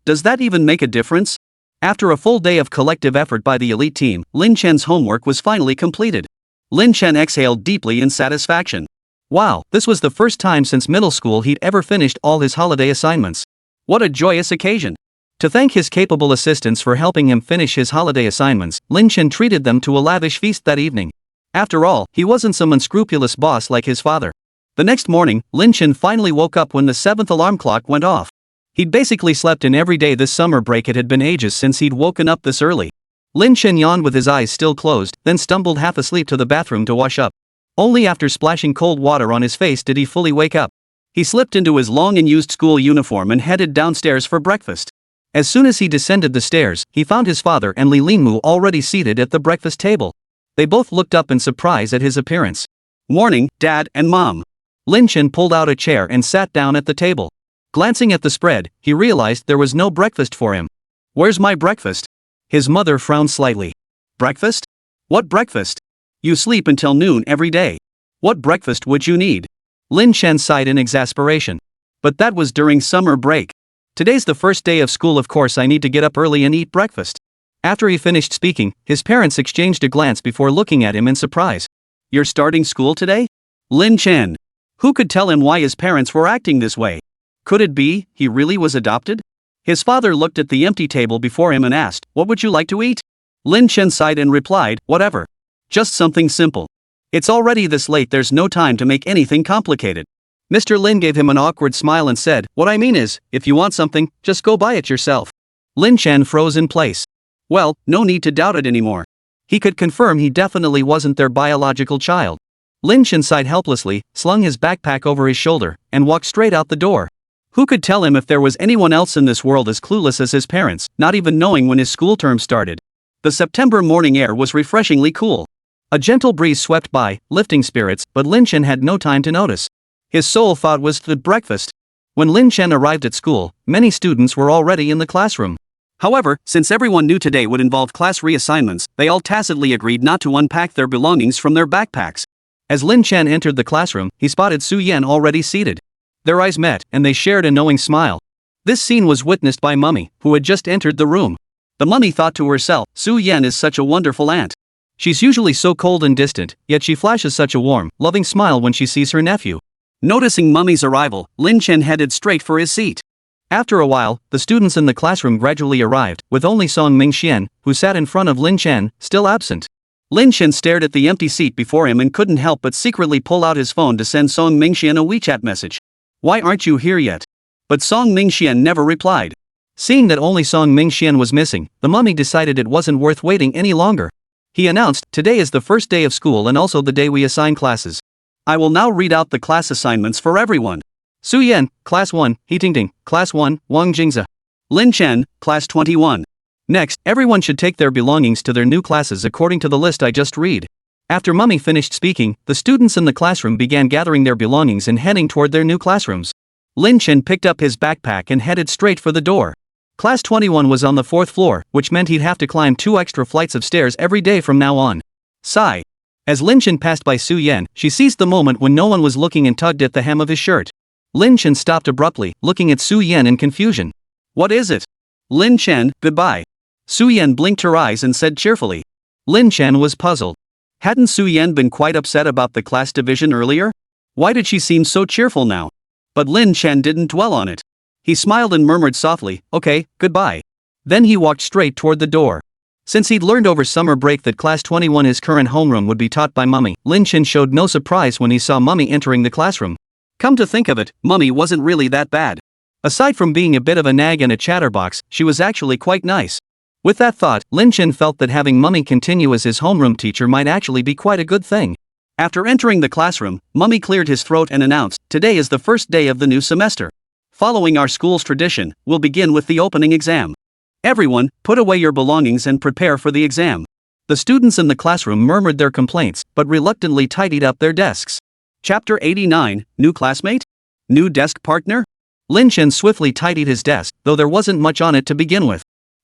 [SPEAKER 1] Does that even make a difference? After a full day of collective effort by the elite team, Lin Chen's homework was finally completed. Lin Chen exhaled deeply in satisfaction. Wow, this was the first time since middle school he'd ever finished all his holiday assignments. What a joyous occasion! To thank his capable assistants for helping him finish his holiday assignments, Lin Chen treated them to a lavish feast that evening. After all, he wasn't some unscrupulous boss like his father. The next morning, Lin Chen finally woke up when the 7th alarm clock went off. He'd basically slept in every day this summer break. It had been ages since he'd woken up this early. Lin Chen yawned with his eyes still closed, then stumbled half asleep to the bathroom to wash up. Only after splashing cold water on his face did he fully wake up. He slipped into his long and used school uniform and headed downstairs for breakfast. As soon as he descended the stairs, he found his father and Li Lingmu already seated at the breakfast table. They both looked up in surprise at his appearance. "Morning, Dad and Mom." Lin Chen pulled out a chair and sat down at the table. Glancing at the spread, he realized there was no breakfast for him. "Where's my breakfast?" His mother frowned slightly. "Breakfast? What breakfast? You sleep until noon every day. What breakfast would you need?" Lin Chen sighed in exasperation. "But that was during summer break. Today's the first day of school, of course I need to get up early and eat breakfast." After he finished speaking, his parents exchanged a glance before looking at him in surprise. "You're starting school today?" Lin Chen. Who could tell him why his parents were acting this way? Could it be he really was adopted? His father looked at the empty table before him and asked, "What would you like to eat?" Lin Chen sighed and replied, "Whatever. Just something simple. It's already this late, there's no time to make anything complicated." Mr. Lin gave him an awkward smile and said, "What I mean is, if you want something, just go buy it yourself." Lin Chen froze in place. Well, no need to doubt it anymore. He could confirm he definitely wasn't their biological child. Lin Chen sighed helplessly, slung his backpack over his shoulder, and walked straight out the door. Who could tell him if there was anyone else in this world as clueless as his parents, not even knowing when his school term started? The September morning air was refreshingly cool. A gentle breeze swept by, lifting spirits, but Lin Chen had no time to notice. His sole thought was the breakfast. When Lin Chen arrived at school, many students were already in the classroom. However, since everyone knew today would involve class reassignments, they all tacitly agreed not to unpack their belongings from their backpacks. As Lin Chen entered the classroom, he spotted Su Yan already seated. Their eyes met, and they shared a knowing smile. This scene was witnessed by Mummy, who had just entered the room. The mummy thought to herself, Su Yan is such a wonderful aunt. She's usually so cold and distant, yet she flashes such a warm, loving smile when she sees her nephew. Noticing Mummy's arrival, Lin Chen headed straight for his seat. After a while, the students in the classroom gradually arrived, with only Song Mingxian, who sat in front of Lin Chen, still absent. Lin Chen stared at the empty seat before him and couldn't help but secretly pull out his phone to send Song Mingxian a WeChat message. "Why aren't you here yet?" But Song Mingxian never replied. Seeing that only Song Mingxian was missing, the mummy decided it wasn't worth waiting any longer. He announced, "Today is the first day of school and also the day we assign classes. I will now read out the class assignments for everyone. Su Yan, Class 1, He Tingting, Class 1, Wang Jingze. Lin Chen, Class 21. Next, everyone should take their belongings to their new classes according to the list I just read." After Mummy finished speaking, the students in the classroom began gathering their belongings and heading toward their new classrooms. Lin Chen picked up his backpack and headed straight for the door. Class 21 was on the 4th floor, which meant he'd have to climb 2 extra flights of stairs every day from now on. Sigh. As Lin Chen passed by Su Yan, she seized the moment when no one was looking and tugged at the hem of his shirt. Lin Chen stopped abruptly, looking at Su Yan in confusion. "What is it?" "Lin Chen, goodbye." Su Yan blinked her eyes and said cheerfully. Lin Chen was puzzled. Hadn't Su Yan been quite upset about the class division earlier? Why did she seem so cheerful now? But Lin Chen didn't dwell on it. He smiled and murmured softly, "Okay, goodbye." Then he walked straight toward the door. Since he'd learned over summer break that Class 21, his current homeroom, would be taught by Mummy, Lin Chen showed no surprise when he saw Mummy entering the classroom. Come to think of it, Mummy wasn't really that bad. Aside from being a bit of a nag and a chatterbox, she was actually quite nice. With that thought, Lin Chen felt that having Mummy continue as his homeroom teacher might actually be quite a good thing. After entering the classroom, Mummy cleared his throat and announced, "Today is the first day of the new semester. Following our school's tradition, we'll begin with the opening exam. Everyone, put away your belongings and prepare for the exam." The students in the classroom murmured their complaints, but reluctantly tidied up their desks. Chapter 89, New Classmate? New Desk Partner? Lin Chen swiftly tidied his desk, though there wasn't much on it to begin with.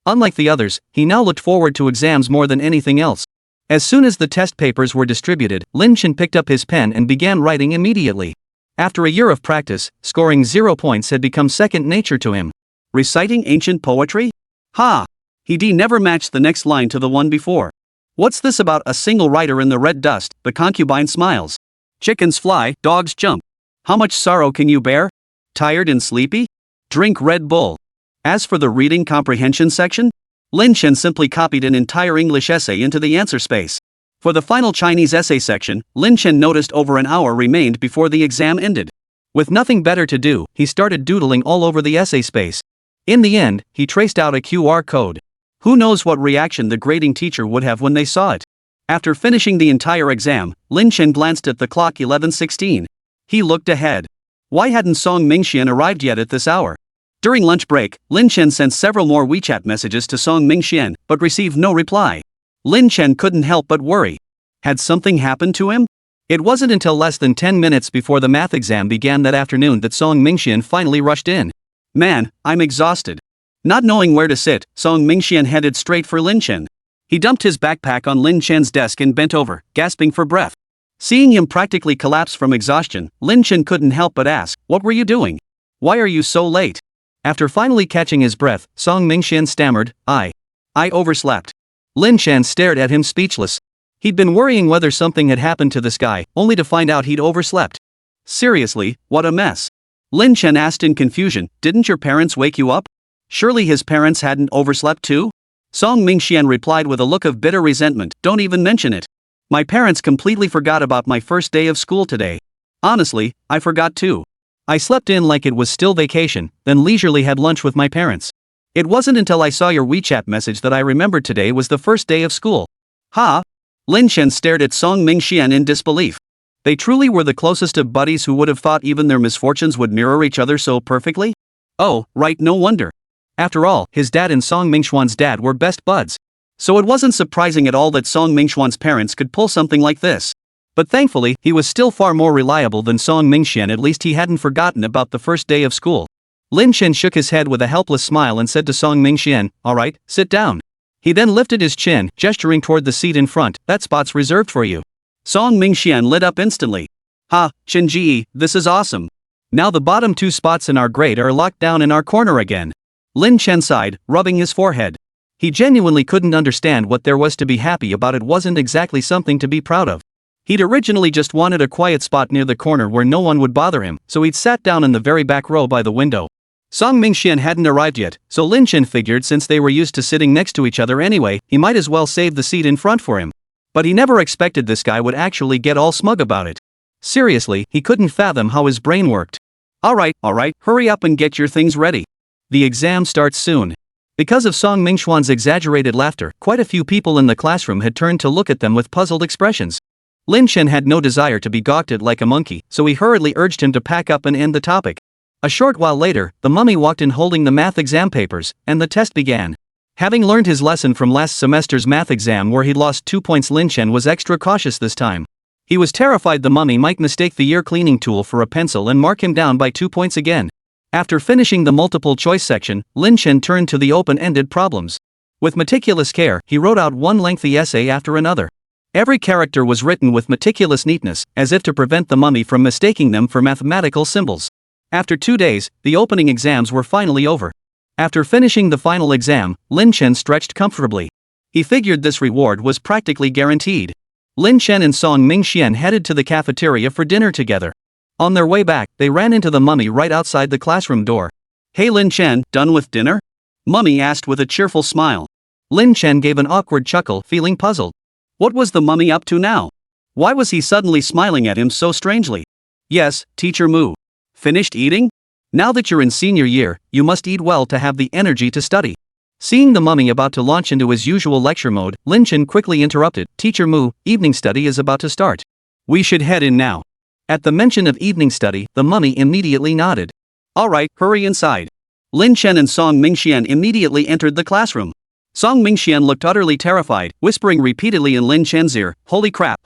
[SPEAKER 1] Unlike the others, he now looked forward to exams more than anything else. As soon as the test papers were distributed, Lin Chen picked up his pen and began writing immediately. After a year of practice, scoring 0 points had become second nature to him. Reciting ancient poetry? Ha! He never matched the next line to the one before. What's this about a single writer in the red dust? The concubine smiles. Chickens fly, dogs jump. How much sorrow can you bear? Tired and sleepy? Drink Red Bull. As for the reading comprehension section, Lin Chen simply copied an entire English essay into the answer space. For the final Chinese essay section, Lin Chen noticed over an hour remained before the exam ended. With nothing better to do, he started doodling all over the essay space. In the end, he traced out a QR code. Who knows what reaction the grading teacher would have when they saw it. After finishing the entire exam, Lin Chen glanced at the clock 11:16. He looked ahead. Why hadn't Song Mingxian arrived yet at this hour? During lunch break, Lin Chen sent several more WeChat messages to Song Mingxian, but received no reply. Lin Chen couldn't help but worry. Had something happened to him? It wasn't until less than 10 minutes before the math exam began that afternoon that Song Mingxian finally rushed in. "Man, I'm exhausted." Not knowing where to sit, Song Mingxian headed straight for Lin Chen. He dumped his backpack on Lin Chen's desk and bent over, gasping for breath. Seeing him practically collapse from exhaustion, Lin Chen couldn't help but ask, "What were you doing? Why are you so late?" After finally catching his breath, Song Mingxian stammered, I overslept." Lin Chen stared at him speechless. He'd been worrying whether something had happened to this guy, only to find out he'd overslept. Seriously, what a mess. Lin Chen asked in confusion, "Didn't your parents wake you up?" Surely his parents hadn't overslept too? Song Mingxian replied with a look of bitter resentment, "Don't even mention it. My parents completely forgot about my first day of school today. Honestly, I forgot too. I slept in like it was still vacation, then leisurely had lunch with my parents. It wasn't until I saw your WeChat message that I remembered today was the first day of school." Ha! Lin Chen stared at Song Mingxian in disbelief. They truly were the closest of buddies who would have thought even their misfortunes would mirror each other so perfectly? Oh, right, no wonder. After all, his dad and Song Mingxuan's dad were best buds. So it wasn't surprising at all that Song Mingxuan's parents could pull something like this. But thankfully, he was still far more reliable than Song Mingxian. At least he hadn't forgotten about the first day of school. Lin Chen shook his head with a helpless smile and said to Song Mingxian, "All right, sit down." He then lifted his chin, gesturing toward the seat in front. "That spot's reserved for you." Song Mingxian lit up instantly. "Ha, Chen Ji, this is awesome. Now the bottom 2 spots in our grade are locked down in our corner again." Lin Chen sighed, rubbing his forehead. He genuinely couldn't understand what there was to be happy about. It wasn't exactly something to be proud of. He'd originally just wanted a quiet spot near the corner where no one would bother him, so he'd sat down in the very back row by the window. Song Mingxian hadn't arrived yet, so Lin Chen figured since they were used to sitting next to each other anyway, he might as well save the seat in front for him. But he never expected this guy would actually get all smug about it. Seriously, he couldn't fathom how his brain worked. All right, hurry up and get your things ready. The exam starts soon." Because of Song Mingxuan's exaggerated laughter, quite a few people in the classroom had turned to look at them with puzzled expressions. Lin Chen had no desire to be gawked at like a monkey, so he hurriedly urged him to pack up and end the topic. A short while later, the mummy walked in holding the math exam papers, and the test began. Having learned his lesson from last semester's math exam where he'd lost 2 points, Lin Chen was extra cautious this time. He was terrified the mummy might mistake the ear cleaning tool for a pencil and mark him down by 2 points again. After finishing the multiple choice section, Lin Chen turned to the open-ended problems. With meticulous care, he wrote out one lengthy essay after another. Every character was written with meticulous neatness, as if to prevent the mummy from mistaking them for mathematical symbols. After 2 days, the opening exams were finally over. After finishing the final exam, Lin Chen stretched comfortably. He figured this reward was practically guaranteed. Lin Chen and Song Mingxian headed to the cafeteria for dinner together. On their way back, they ran into the mummy right outside the classroom door. "Hey Lin Chen, done with dinner?" Mummy asked with a cheerful smile. Lin Chen gave an awkward chuckle, feeling puzzled. What was the mummy up to now? Why was he suddenly smiling at him so strangely? "Yes, Teacher Mu. Finished eating? Now that you're in senior year, you must eat well to have the energy to study." Seeing the mummy about to launch into his usual lecture mode, Lin Chen quickly interrupted. Teacher Mu, evening study is about to start. We should head in now. At the mention of evening study, the mummy immediately nodded. Alright, hurry inside. Lin Chen and Song Mingxian immediately entered the classroom. Song Mingxian looked utterly terrified, whispering repeatedly in Lin Chen's ear, holy crap,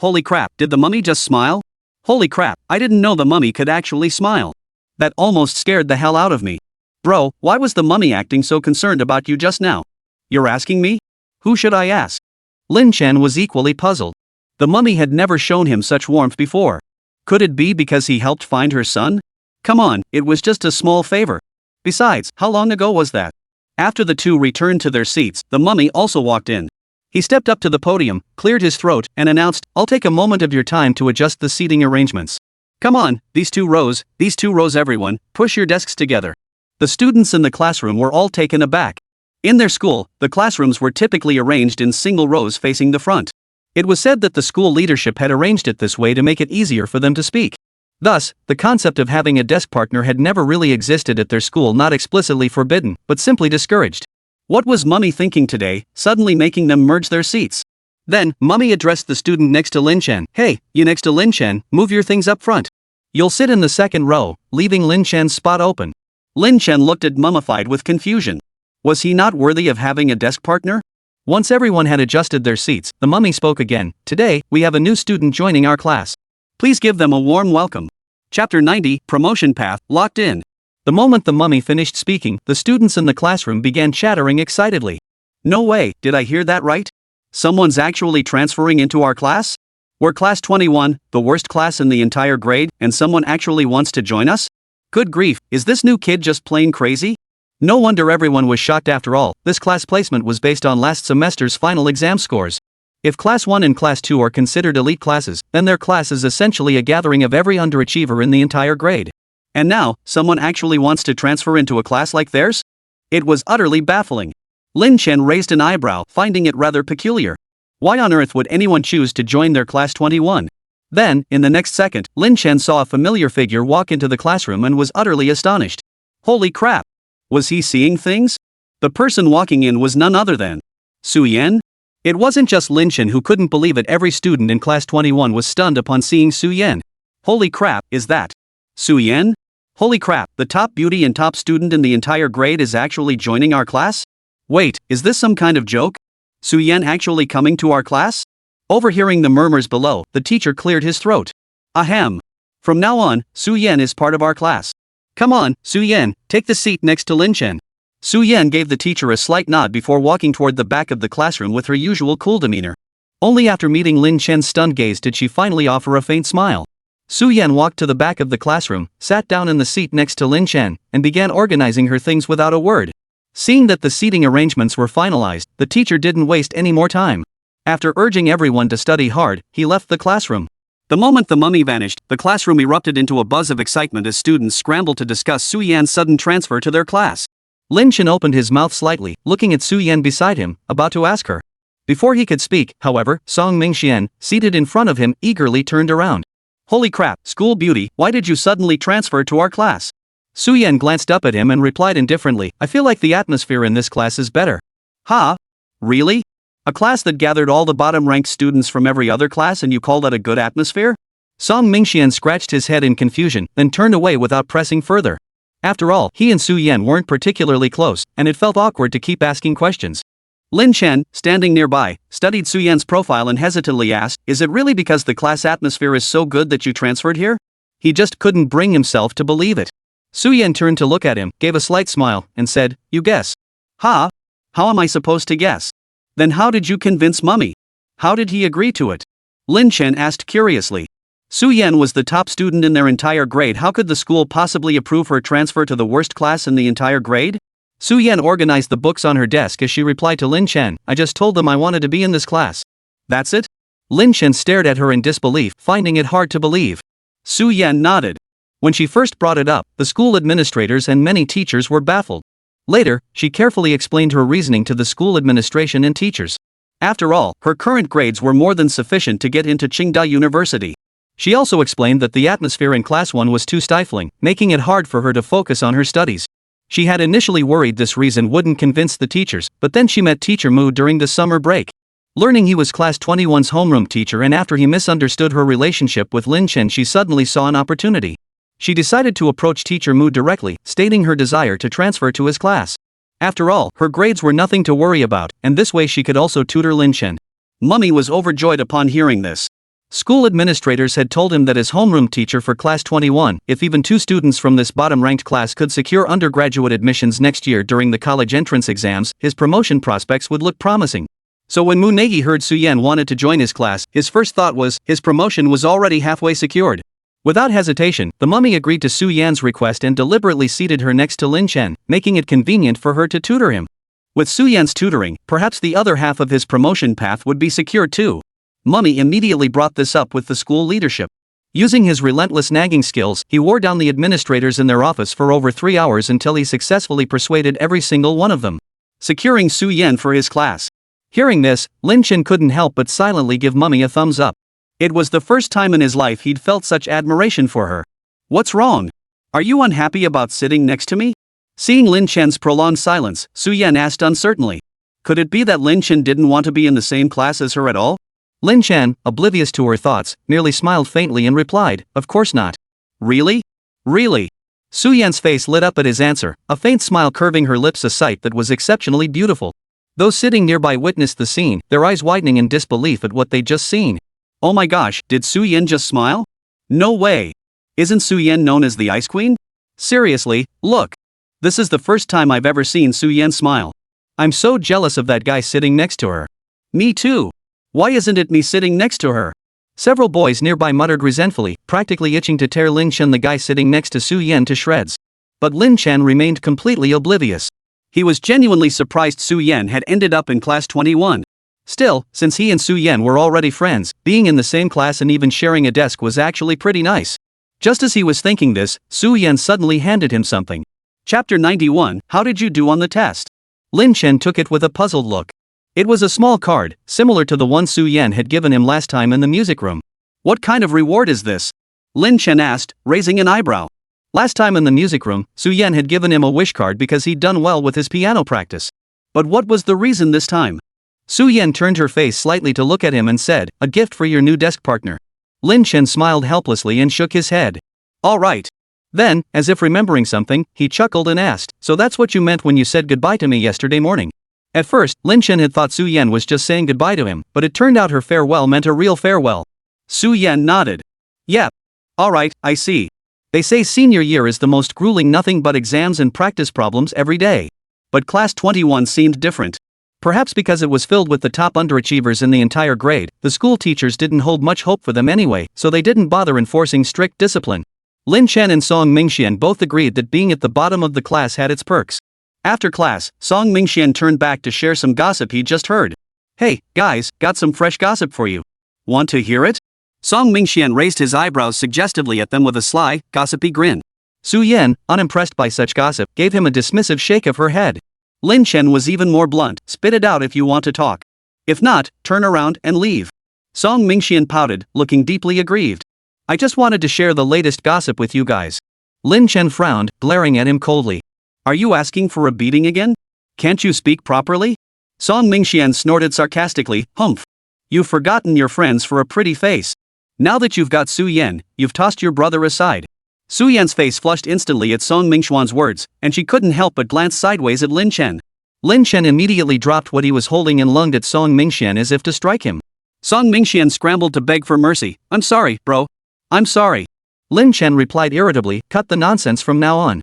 [SPEAKER 1] did the mummy just smile? Holy crap, I didn't know the mummy could actually smile. That almost scared the hell out of me. Bro, why was the mummy acting so concerned about you just now? You're asking me? Who should I ask? Lin Chen was equally puzzled. The mummy had never shown him such warmth before. Could it be because he helped find her son? Come on, it was just a small favor. Besides, how long ago was that? After the two returned to their seats, the mummy also walked in. He stepped up to the podium, cleared his throat, and announced, I'll take a moment of your time to adjust the seating arrangements. Come on, these two rows everyone, push your desks together. The students in the classroom were all taken aback. In their school, the classrooms were typically arranged in single rows facing the front. It was said that the school leadership had arranged it this way to make it easier for them to speak. Thus, the concept of having a desk partner had never really existed at their school, not explicitly forbidden, but simply discouraged. What was Mummy thinking today, suddenly making them merge their seats? Then, Mummy addressed the student next to Lin Chen. Hey, you next to Lin Chen, move your things up front. You'll sit in the second row, leaving Lin Chen's spot open. Lin Chen looked at mummified with confusion. Was he not worthy of having a desk partner? Once everyone had adjusted their seats, the mummy spoke again. Today, we have a new student joining our class. Please give them a warm welcome. Chapter 90, Promotion Path, Locked In. The moment the mummy finished speaking, the students in the classroom began chattering excitedly. No way, did I hear that right? Someone's actually transferring into our class? We're class 21, the worst class in the entire grade, and someone actually wants to join us? Good grief, is this new kid just plain crazy? No wonder everyone was shocked. After all, this class placement was based on last semester's final exam scores. If Class 1 and Class 2 are considered elite classes, then their class is essentially a gathering of every underachiever in the entire grade. And now, someone actually wants to transfer into a class like theirs? It was utterly baffling. Lin Chen raised an eyebrow, finding it rather peculiar. Why on earth would anyone choose to join their Class 21? Then, in the next second, Lin Chen saw a familiar figure walk into the classroom and was utterly astonished. Holy crap! Was he seeing things? The person walking in was none other than Su Yan? It wasn't just Lin Chen who couldn't believe it. Every student in Class 21 was stunned upon seeing Su Yan. Holy crap, is that Su Yan? Holy crap, the top beauty and top student in the entire grade is actually joining our class? Wait, is this some kind of joke? Su Yan actually coming to our class? Overhearing the murmurs below, the teacher cleared his throat. Ahem. From now on, Su Yan is part of our class. Come on, Su Yan, take the seat next to Lin Chen. Su Yan gave the teacher a slight nod before walking toward the back of the classroom with her usual cool demeanor. Only after meeting Lin Chen's stunned gaze did she finally offer a faint smile. Su Yan walked to the back of the classroom, sat down in the seat next to Lin Chen, and began organizing her things without a word. Seeing that the seating arrangements were finalized, the teacher didn't waste any more time. After urging everyone to study hard, he left the classroom. The moment the mummy vanished, the classroom erupted into a buzz of excitement as students scrambled to discuss Su Yan's sudden transfer to their class. Lin Chen opened his mouth slightly, looking at Su Yan beside him, about to ask her. Before he could speak, however, Song Mingxian, seated in front of him, eagerly turned around. Holy crap, school beauty, why did you suddenly transfer to our class? Su Yan glanced up at him and replied indifferently, I feel like the atmosphere in this class is better. Ha? Really? A class that gathered all the bottom-ranked students from every other class and you call that a good atmosphere? Song Mingxian scratched his head in confusion, then turned away without pressing further. After all, he and Su Yan weren't particularly close, and it felt awkward to keep asking questions. Lin Chen, standing nearby, studied Su Yan's profile and hesitantly asked, Is it really because the class atmosphere is so good that you transferred here? He just couldn't bring himself to believe it. Su Yan turned to look at him, gave a slight smile, and said, You guess. Ha? How am I supposed to guess? Then how did you convince Mummy? How did he agree to it? Lin Chen asked curiously. Su Yan was the top student in their entire grade. How could the school possibly approve her transfer to the worst class in the entire grade? Su Yan organized the books on her desk as she replied to Lin Chen, I just told them I wanted to be in this class. That's it? Lin Chen stared at her in disbelief, finding it hard to believe. Su Yan nodded. When she first brought it up, the school administrators and many teachers were baffled. Later, she carefully explained her reasoning to the school administration and teachers. After all, her current grades were more than sufficient to get into Qingda University. She also explained that the atmosphere in Class 1 was too stifling, making it hard for her to focus on her studies. She had initially worried this reason wouldn't convince the teachers, but then she met Teacher Mu during the summer break. Learning he was Class 21's homeroom teacher, and after he misunderstood her relationship with Lin Chen, she suddenly saw an opportunity. She decided to approach Teacher Mu directly, stating her desire to transfer to his class. After all, her grades were nothing to worry about, and this way she could also tutor Lin Chen. Mummy was overjoyed upon hearing this. School administrators had told him that as homeroom teacher for Class 21, if even 2 students from this bottom-ranked class could secure undergraduate admissions next year during the college entrance exams, his promotion prospects would look promising. So when Mu Negi heard Su Yan wanted to join his class, his first thought was, his promotion was already halfway secured. Without hesitation, the mummy agreed to Su Yan's request and deliberately seated her next to Lin Chen, making it convenient for her to tutor him. With Su Yan's tutoring, perhaps the other half of his promotion path would be secured too. Mummy immediately brought this up with the school leadership. Using his relentless nagging skills, he wore down the administrators in their office for over 3 hours until he successfully persuaded every single one of them, securing Su Yan for his class. Hearing this, Lin Chen couldn't help but silently give Mummy a thumbs up. It was the first time in his life he'd felt such admiration for her. What's wrong? Are you unhappy about sitting next to me? Seeing Lin Chen's prolonged silence, Su Yan asked uncertainly. Could it be that Lin Chen didn't want to be in the same class as her at all? Lin Chen, oblivious to her thoughts, merely smiled faintly and replied, of course not. Really? Really? Su Yan's face lit up at his answer, a faint smile curving her lips, a sight that was exceptionally beautiful. Those sitting nearby witnessed the scene, their eyes widening in disbelief at what they'd just seen. Oh my gosh, did Su Yan just smile? No way. Isn't Su Yan known as the Ice Queen? Seriously, look. This is the first time I've ever seen Su Yan smile. I'm so jealous of that guy sitting next to her. Me too. Why isn't it me sitting next to her? Several boys nearby muttered resentfully, practically itching to tear Lin Chen, the guy sitting next to Su Yan, to shreds. But Lin Chen remained completely oblivious. He was genuinely surprised Su Yan had ended up in Class 21. Still, since he and Su Yan were already friends, being in the same class and even sharing a desk was actually pretty nice. Just as he was thinking this, Su Yan suddenly handed him something. Chapter 91, How did you do on the test? Lin Chen took it with a puzzled look. It was a small card, similar to the one Su Yan had given him last time in the music room. What kind of reward is this? Lin Chen asked, raising an eyebrow. Last time in the music room, Su Yan had given him a wish card because he'd done well with his piano practice. But what was the reason this time? Su Yan turned her face slightly to look at him and said, a gift for your new desk partner. Lin Chen smiled helplessly and shook his head. All right. Then, as if remembering something, he chuckled and asked, so that's what you meant when you said goodbye to me yesterday morning? At first, Lin Chen had thought Su Yan was just saying goodbye to him, but it turned out her farewell meant a real farewell. Su Yan nodded. Yep. All right, I see. They say senior year is the most grueling, nothing but exams and practice problems every day. But Class 21 seemed different. Perhaps because it was filled with the top underachievers in the entire grade, the school teachers didn't hold much hope for them anyway, so they didn't bother enforcing strict discipline. Lin Chen and Song Mingxian both agreed that being at the bottom of the class had its perks. After class, Song Mingxian turned back to share some gossip he just heard. Hey, guys, got some fresh gossip for you. Want to hear it? Song Mingxian raised his eyebrows suggestively at them with a sly, gossipy grin. Su Yan, unimpressed by such gossip, gave him a dismissive shake of her head. Lin Chen was even more blunt, spit it out if you want to talk. If not, turn around and leave. Song Mingxian pouted, looking deeply aggrieved. I just wanted to share the latest gossip with you guys. Lin Chen frowned, glaring at him coldly. Are you asking for a beating again? Can't you speak properly? Song Mingxian snorted sarcastically, humph. You've forgotten your friends for a pretty face. Now that you've got Su Yan, you've tossed your brother aside. Su Yan's face flushed instantly at Song Mingxian's words, and she couldn't help but glance sideways at Lin Chen. Lin Chen immediately dropped what he was holding and lunged at Song Mingxian as if to strike him. Song Mingxian scrambled to beg for mercy. I'm sorry, bro. I'm sorry. Lin Chen replied irritably, cut the nonsense from now on.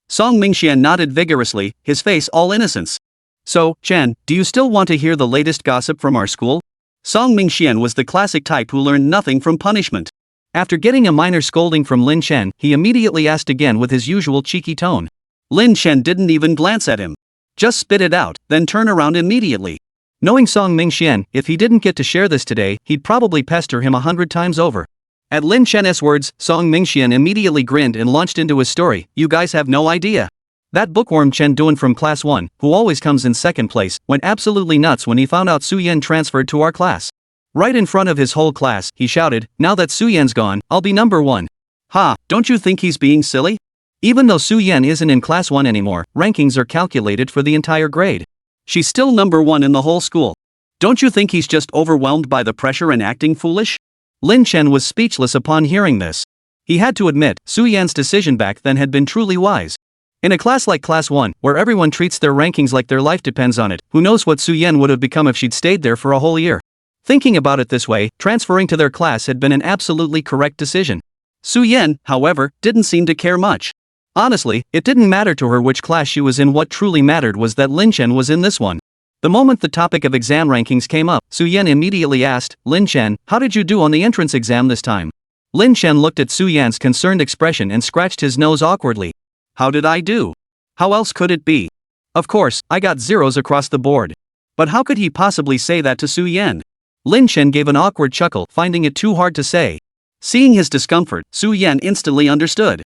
[SPEAKER 1] Song Mingxian nodded vigorously, his face all innocence. So, Chen, do you still want to hear the latest gossip from our school? Song Mingxian was the classic type who learned nothing from punishment. After getting a minor scolding from Lin Chen, he immediately asked again with his usual cheeky tone. Lin Chen didn't even glance at him. Just spit it out, then turn around immediately. Knowing Song Mingxian, if he didn't get to share this today, he'd probably pester him 100 times over. At Lin Chen's words, Song Mingxian immediately grinned and launched into his story. You guys have no idea. That bookworm Chen Duan from Class 1, who always comes in second place, went absolutely nuts when he found out Su Yan transferred to our class. Right in front of his whole class, he shouted, now that Su Yan's gone, I'll be number 1. Ha, don't you think he's being silly? Even though Su Yan isn't in class 1 anymore, rankings are calculated for the entire grade. She's still number 1 in the whole school. Don't you think he's just overwhelmed by the pressure and acting foolish? Lin Chen was speechless upon hearing this. He had to admit, Su Yan's decision back then had been truly wise. In a class like Class 1, where everyone treats their rankings like their life depends on it, who knows what Su Yan would have become if she'd stayed there for a whole year. Thinking about it this way, transferring to their class had been an absolutely correct decision. Su Yan, however, didn't seem to care much. Honestly, it didn't matter to her which class she was in. What truly mattered was that Lin Chen was in this one. The moment the topic of exam rankings came up, Su Yan immediately asked, "Lin Chen, how did you do on the entrance exam this time?" Lin Chen looked at Su Yan's concerned expression and scratched his nose awkwardly. "How did I do? How else could it be? Of course, I got zeros across the board." But how could he possibly say that to Su Yan? Lin Chen gave an awkward chuckle, finding it too hard to say. Seeing his discomfort, Su Yan instantly understood.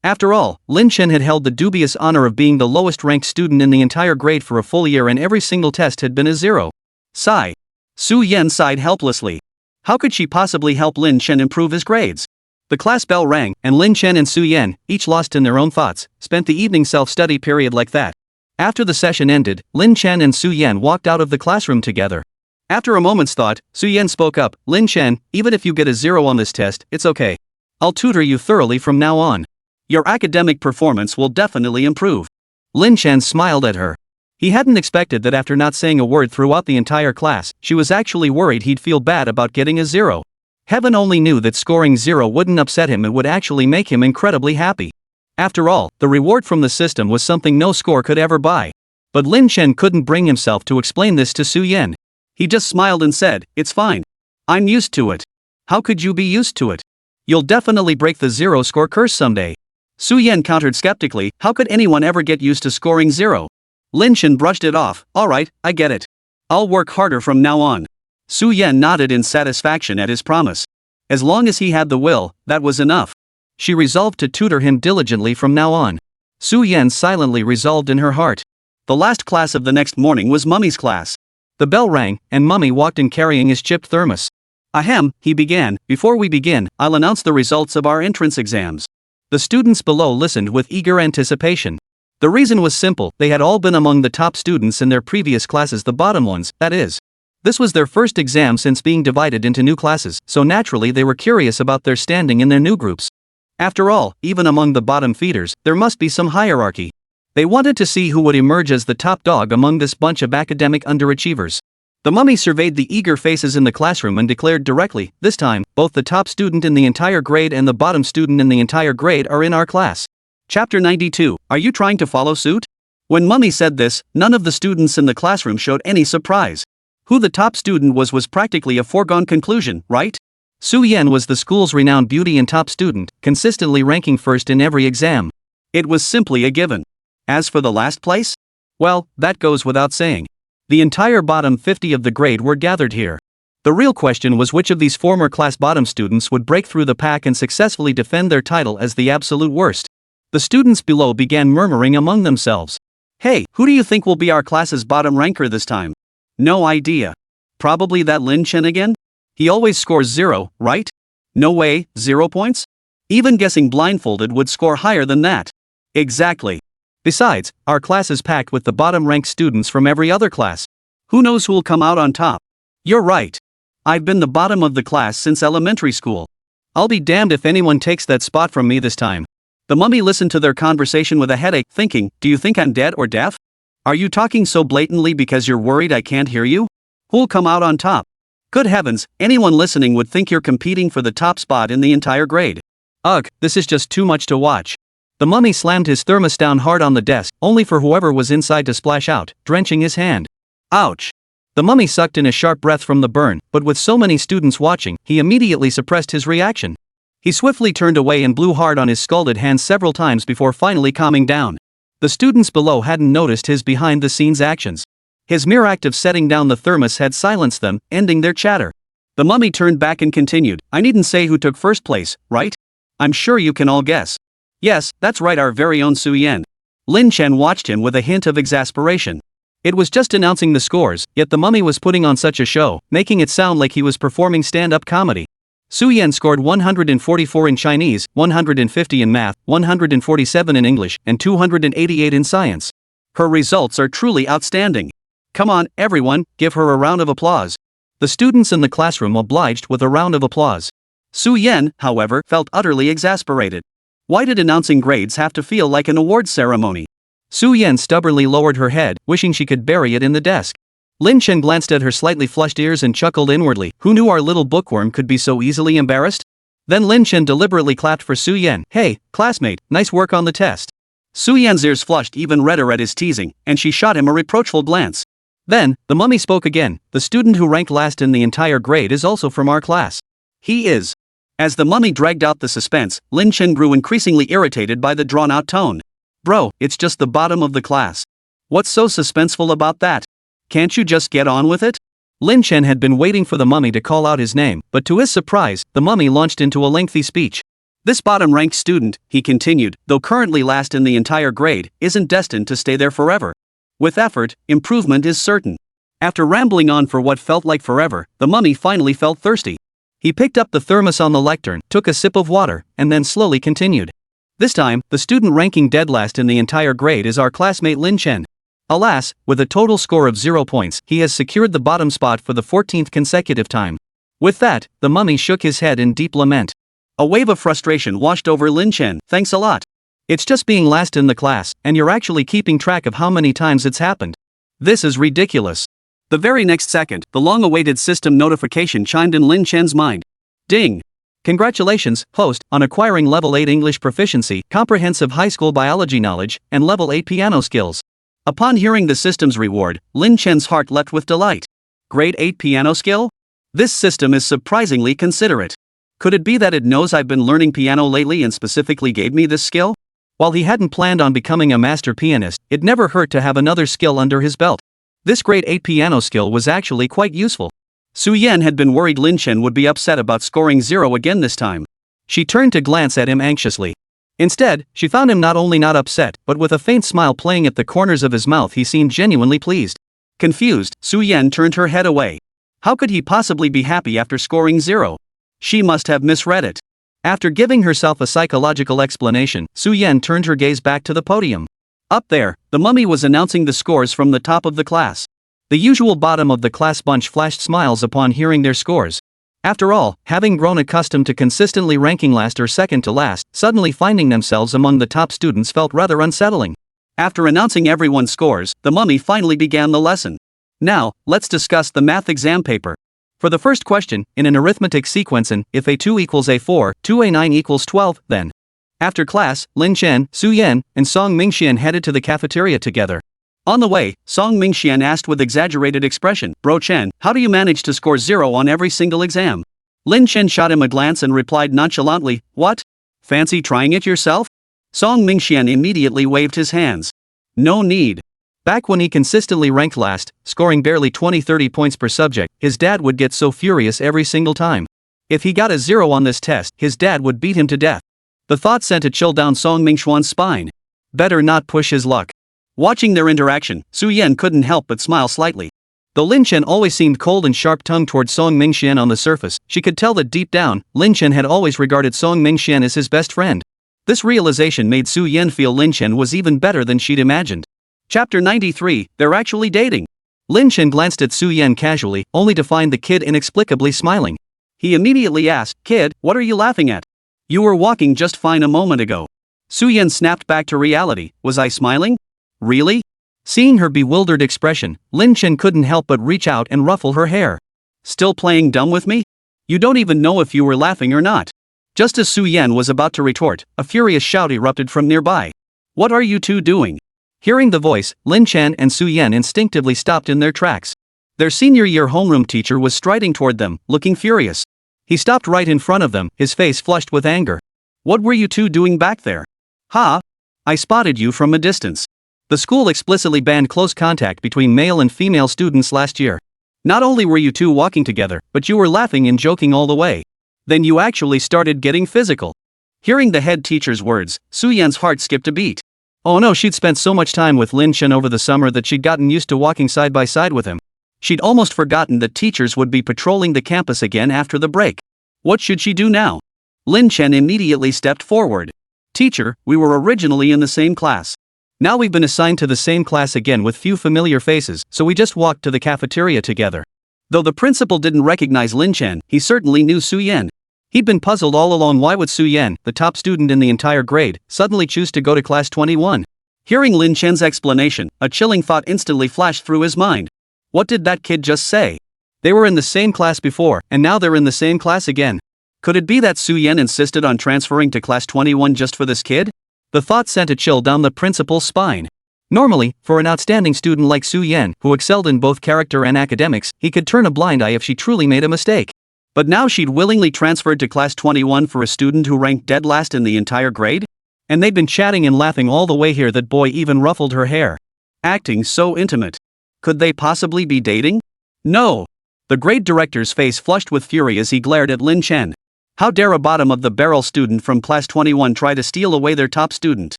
[SPEAKER 1] After all, Lin Chen had held the dubious honor of being the lowest ranked student in the entire grade for a full year, and every single test had been a 0. Sigh. Su Yan sighed helplessly. How could she possibly help Lin Chen improve his grades? The class bell rang, and Lin Chen and Su Yan, each lost in their own thoughts, spent the evening self-study period like that. After the session ended, Lin Chen and Su Yan walked out of the classroom together. After a moment's thought, Su Yan spoke up, "Lin Chen, even if you get a 0 on this test, it's okay. I'll tutor you thoroughly from now on. Your academic performance will definitely improve." Lin Chen smiled at her. He hadn't expected that after not saying a word throughout the entire class, she was actually worried he'd feel bad about getting a 0. Heaven only knew that scoring 0 wouldn't upset him, it would actually make him incredibly happy. After all, the reward from the system was something no score could ever buy. But Lin Chen couldn't bring himself to explain this to Su Yan. He just smiled and said, "It's fine. I'm used to it." "How could you be used to it? You'll definitely break the 0 score curse someday." Su Yan countered skeptically, "How could anyone ever get used to scoring 0? Lin Chen brushed it off, "Alright, I get it. I'll work harder from now on." Su Yan nodded in satisfaction at his promise. As long as he had the will, that was enough. She resolved to tutor him diligently from now on. Su Yan silently resolved in her heart. The last class of the next morning was Mummy's class. The bell rang, and Mummy walked in carrying his chipped thermos. "Ahem," he began, "before we begin, I'll announce the results of our entrance exams." The students below listened with eager anticipation. The reason was simple, they had all been among the top students in their previous classes, the bottom ones, that is. This was their first exam since being divided into new classes, so naturally they were curious about their standing in their new groups. After all, even among the bottom feeders, there must be some hierarchy. They wanted to see who would emerge as the top dog among this bunch of academic underachievers. The mummy surveyed the eager faces in the classroom and declared directly, "This time, both the top student in the entire grade and the bottom student in the entire grade are in our class." Chapter 92, Are you trying to follow suit? When Mummy said this, none of the students in the classroom showed any surprise. Who the top student was practically a foregone conclusion, right? Su Yan was the school's renowned beauty and top student, consistently ranking first in every exam. It was simply a given. As for the last place? Well, that goes without saying. The entire bottom 50 of the grade were gathered here. The real question was which of these former class bottom students would break through the pack and successfully defend their title as the absolute worst. The students below began murmuring among themselves. "Hey, who do you think will be our class's bottom ranker this time?" "No idea. Probably that Lin Chen again? He always scores 0, right? No way, 0 points? Even guessing blindfolded would score higher than that." "Exactly. Besides, our class is packed with the bottom-ranked students from every other class. Who knows who'll come out on top?" "You're right. I've been the bottom of the class since elementary school. I'll be damned if anyone takes that spot from me this time." The mummy listened to their conversation with a headache, thinking, "Do you think I'm dead or deaf? Are you talking so blatantly because you're worried I can't hear you? Who'll come out on top? Good heavens, anyone listening would think you're competing for the top spot in the entire grade. Ugh, this is just too much to watch." The mummy slammed his thermos down hard on the desk, only for whoever was inside to splash out, drenching his hand. Ouch! The mummy sucked in a sharp breath from the burn, but with so many students watching, he immediately suppressed his reaction. He swiftly turned away and blew hard on his scalded hand several times before finally calming down. The students below hadn't noticed his behind-the-scenes actions. His mere act of setting down the thermos had silenced them, ending their chatter. The mummy turned back and continued, "I needn't say who took first place, right? I'm sure you can all guess." "Yes, that's right, our very own Su Yan." Lin Chen watched him with a hint of exasperation. It was just announcing the scores, yet the mummy was putting on such a show, making it sound like he was performing stand-up comedy. Su-Yen scored 144 in Chinese, 150 in math, 147 in English, and 288 in science. Her results are truly outstanding. Come on, everyone, give her a round of applause. The students in the classroom obliged with a round of applause. Su-Yen, however, felt utterly exasperated. Why did announcing grades have to feel like an awards ceremony? Su-Yen stubbornly lowered her head, wishing she could bury it in the desk. Lin Chen glanced at her slightly flushed ears and chuckled inwardly. Who knew our little bookworm could be so easily embarrassed? Then Lin Chen deliberately clapped for Su-Yen. Hey, classmate, nice work on the test. Su-Yen's ears flushed even redder at his teasing, and she shot him a reproachful glance. Then, the mummy spoke again. The student who ranked last in the entire grade is also from our class. He is. As the mummy dragged out the suspense, Lin Chen grew increasingly irritated by the drawn-out tone. Bro, it's just the bottom of the class. What's so suspenseful about that? Can't you just get on with it? Lin Chen had been waiting for the mummy to call out his name, but to his surprise, the mummy launched into a lengthy speech. This bottom-ranked student, he continued, though currently last in the entire grade, isn't destined to stay there forever. With effort, improvement is certain. After rambling on for what felt like forever, the mummy finally felt thirsty. He picked up the thermos on the lectern, took a sip of water, and then slowly continued. This time, the student ranking dead last in the entire grade is our classmate Lin Chen. Alas, with a total score of 0 points, he has secured the bottom spot for the 14th consecutive time. With that, the mummy shook his head in deep lament. A wave of frustration washed over Lin Chen. Thanks a lot. It's just being last in the class, and you're actually keeping track of how many times it's happened. This is ridiculous. The very next second, the long-awaited system notification chimed in Lin Chen's mind. Ding! Congratulations, host, on acquiring Level 8 English proficiency, comprehensive high school biology knowledge, and Level 8 piano skills. Upon hearing the system's reward, Lin Chen's heart leapt with delight. Grade 8 piano skill? This system is surprisingly considerate. Could it be that it knows I've been learning piano lately and specifically gave me this skill? While he hadn't planned on becoming a master pianist, it never hurt to have another skill under his belt. This grade 8 piano skill was actually quite useful. Su-Yen had been worried Lin Chen would be upset about scoring 0 again this time. She turned to glance at him anxiously. Instead, she found him not only not upset, but with a faint smile playing at the corners of his mouth. He seemed genuinely pleased. Confused, Su-Yen turned her head away. How could he possibly be happy after scoring 0? She must have misread it. After giving herself a psychological explanation, Su-Yen turned her gaze back to the podium. Up there, the mummy was announcing the scores from the top of the class. The usual bottom of the class bunch flashed smiles upon hearing their scores. After all, having grown accustomed to consistently ranking last or second to last, suddenly finding themselves among the top students felt rather unsettling. After announcing everyone's scores, the mummy finally began the lesson. Now, let's discuss the math exam paper. For the first question, in an arithmetic sequence if A2 equals A4, 2A9 equals 12, then. After class, Lin Chen, Su-Yen, and Song Mingxian headed to the cafeteria together. On the way, Song Mingxian asked with exaggerated expression, Bro Chen, how do you manage to score 0 on every single exam? Lin Chen shot him a glance and replied nonchalantly, What? Fancy trying it yourself? Song Mingxian immediately waved his hands. No need. Back when he consistently ranked last, scoring barely 20-30 points per subject, his dad would get so furious every single time. If he got a 0 on this test, his dad would beat him to death. The thought sent a chill down Song Mingxian's spine. Better not push his luck. Watching their interaction, Su-Yen couldn't help but smile slightly. Though Lin Chen always seemed cold and sharp-tongued towards Song Mingxian on the surface, she could tell that deep down, Lin Chen had always regarded Song Mingxian as his best friend. This realization made Su-Yen feel Lin Chen was even better than she'd imagined. Chapter 93, They're Actually Dating. Lin Chen glanced at Su-Yen casually, only to find the kid inexplicably smiling. He immediately asked, Kid, what are you laughing at? You were walking just fine a moment ago. Su-Yen snapped back to reality. Was I smiling? Really? Seeing her bewildered expression, Lin Chen couldn't help but reach out and ruffle her hair. Still playing dumb with me? You don't even know if you were laughing or not. Just as Su-Yen was about to retort, a furious shout erupted from nearby. What are you two doing? Hearing the voice, Lin Chen and Su-Yen instinctively stopped in their tracks. Their senior year homeroom teacher was striding toward them, looking furious. He stopped right in front of them, his face flushed with anger. What were you two doing back there? Ha! I spotted you from a distance. The school explicitly banned close contact between male and female students last year. Not only were you two walking together, but you were laughing and joking all the way. Then you actually started getting physical. Hearing the head teacher's words, Su-Yen's heart skipped a beat. Oh no, she'd spent so much time with Lin Chen over the summer that she'd gotten used to walking side by side with him. She'd almost forgotten that teachers would be patrolling the campus again after the break. What should she do now? Lin Chen immediately stepped forward. Teacher, we were originally in the same class. Now we've been assigned to the same class again with few familiar faces, so we just walked to the cafeteria together. Though the principal didn't recognize Lin Chen, he certainly knew Su Yan. He'd been puzzled all along why would Su Yan, the top student in the entire grade, suddenly choose to go to class 21. Hearing Lin Chen's explanation, a chilling thought instantly flashed through his mind. What did that kid just say? They were in the same class before, and now they're in the same class again. Could it be that Su Yan insisted on transferring to class 21 just for this kid? The thought sent a chill down the principal's spine. Normally, for an outstanding student like Su Yan, who excelled in both character and academics, he could turn a blind eye if she truly made a mistake. But now she'd willingly transferred to class 21 for a student who ranked dead last in the entire grade? And they'd been chatting and laughing all the way here. That boy even ruffled her hair. Acting so intimate. Could they possibly be dating? No. The grade director's face flushed with fury as he glared at Lin Chen. How dare a bottom-of-the-barrel student from class 21 try to steal away their top student?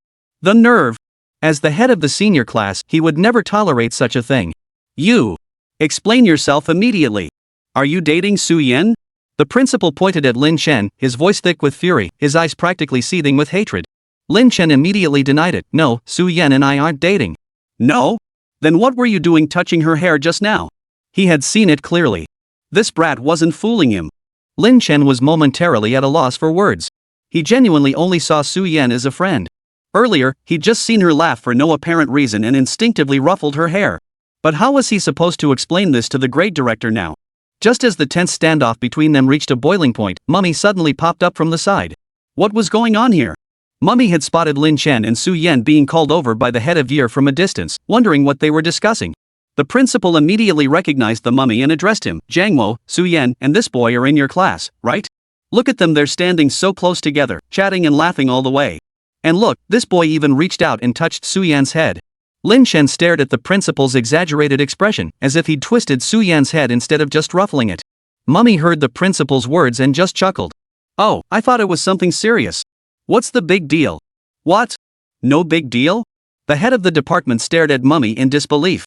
[SPEAKER 1] The nerve! As the head of the senior class, he would never tolerate such a thing. You! Explain yourself immediately. Are you dating Su Yan? The principal pointed at Lin Chen, his voice thick with fury, his eyes practically seething with hatred. Lin Chen immediately denied it. No, Su Yan and I aren't dating. No? Then what were you doing touching her hair just now? He had seen it clearly. This brat wasn't fooling him. Lin Chen was momentarily at a loss for words. He genuinely only saw Su Yan as a friend. Earlier, he'd just seen her laugh for no apparent reason and instinctively ruffled her hair. But how was he supposed to explain this to the grade director now? Just as the tense standoff between them reached a boiling point, Mummy suddenly popped up from the side. What was going on here? Mummy had spotted Lin Chen and Su Yan being called over by the head of year from a distance, wondering what they were discussing. The principal immediately recognized the Mummy and addressed him. Jangmo, Su Yan, and this boy are in your class, right? Look at them, they're standing so close together, chatting and laughing all the way. And look, this boy even reached out and touched Su Yan's head. Lin Chen stared at the principal's exaggerated expression, as if he'd twisted Su Yan's head instead of just ruffling it. Mummy heard the principal's words and just chuckled. Oh, I thought it was something serious. What's the big deal? What? No big deal? The head of the department stared at Mummy in disbelief.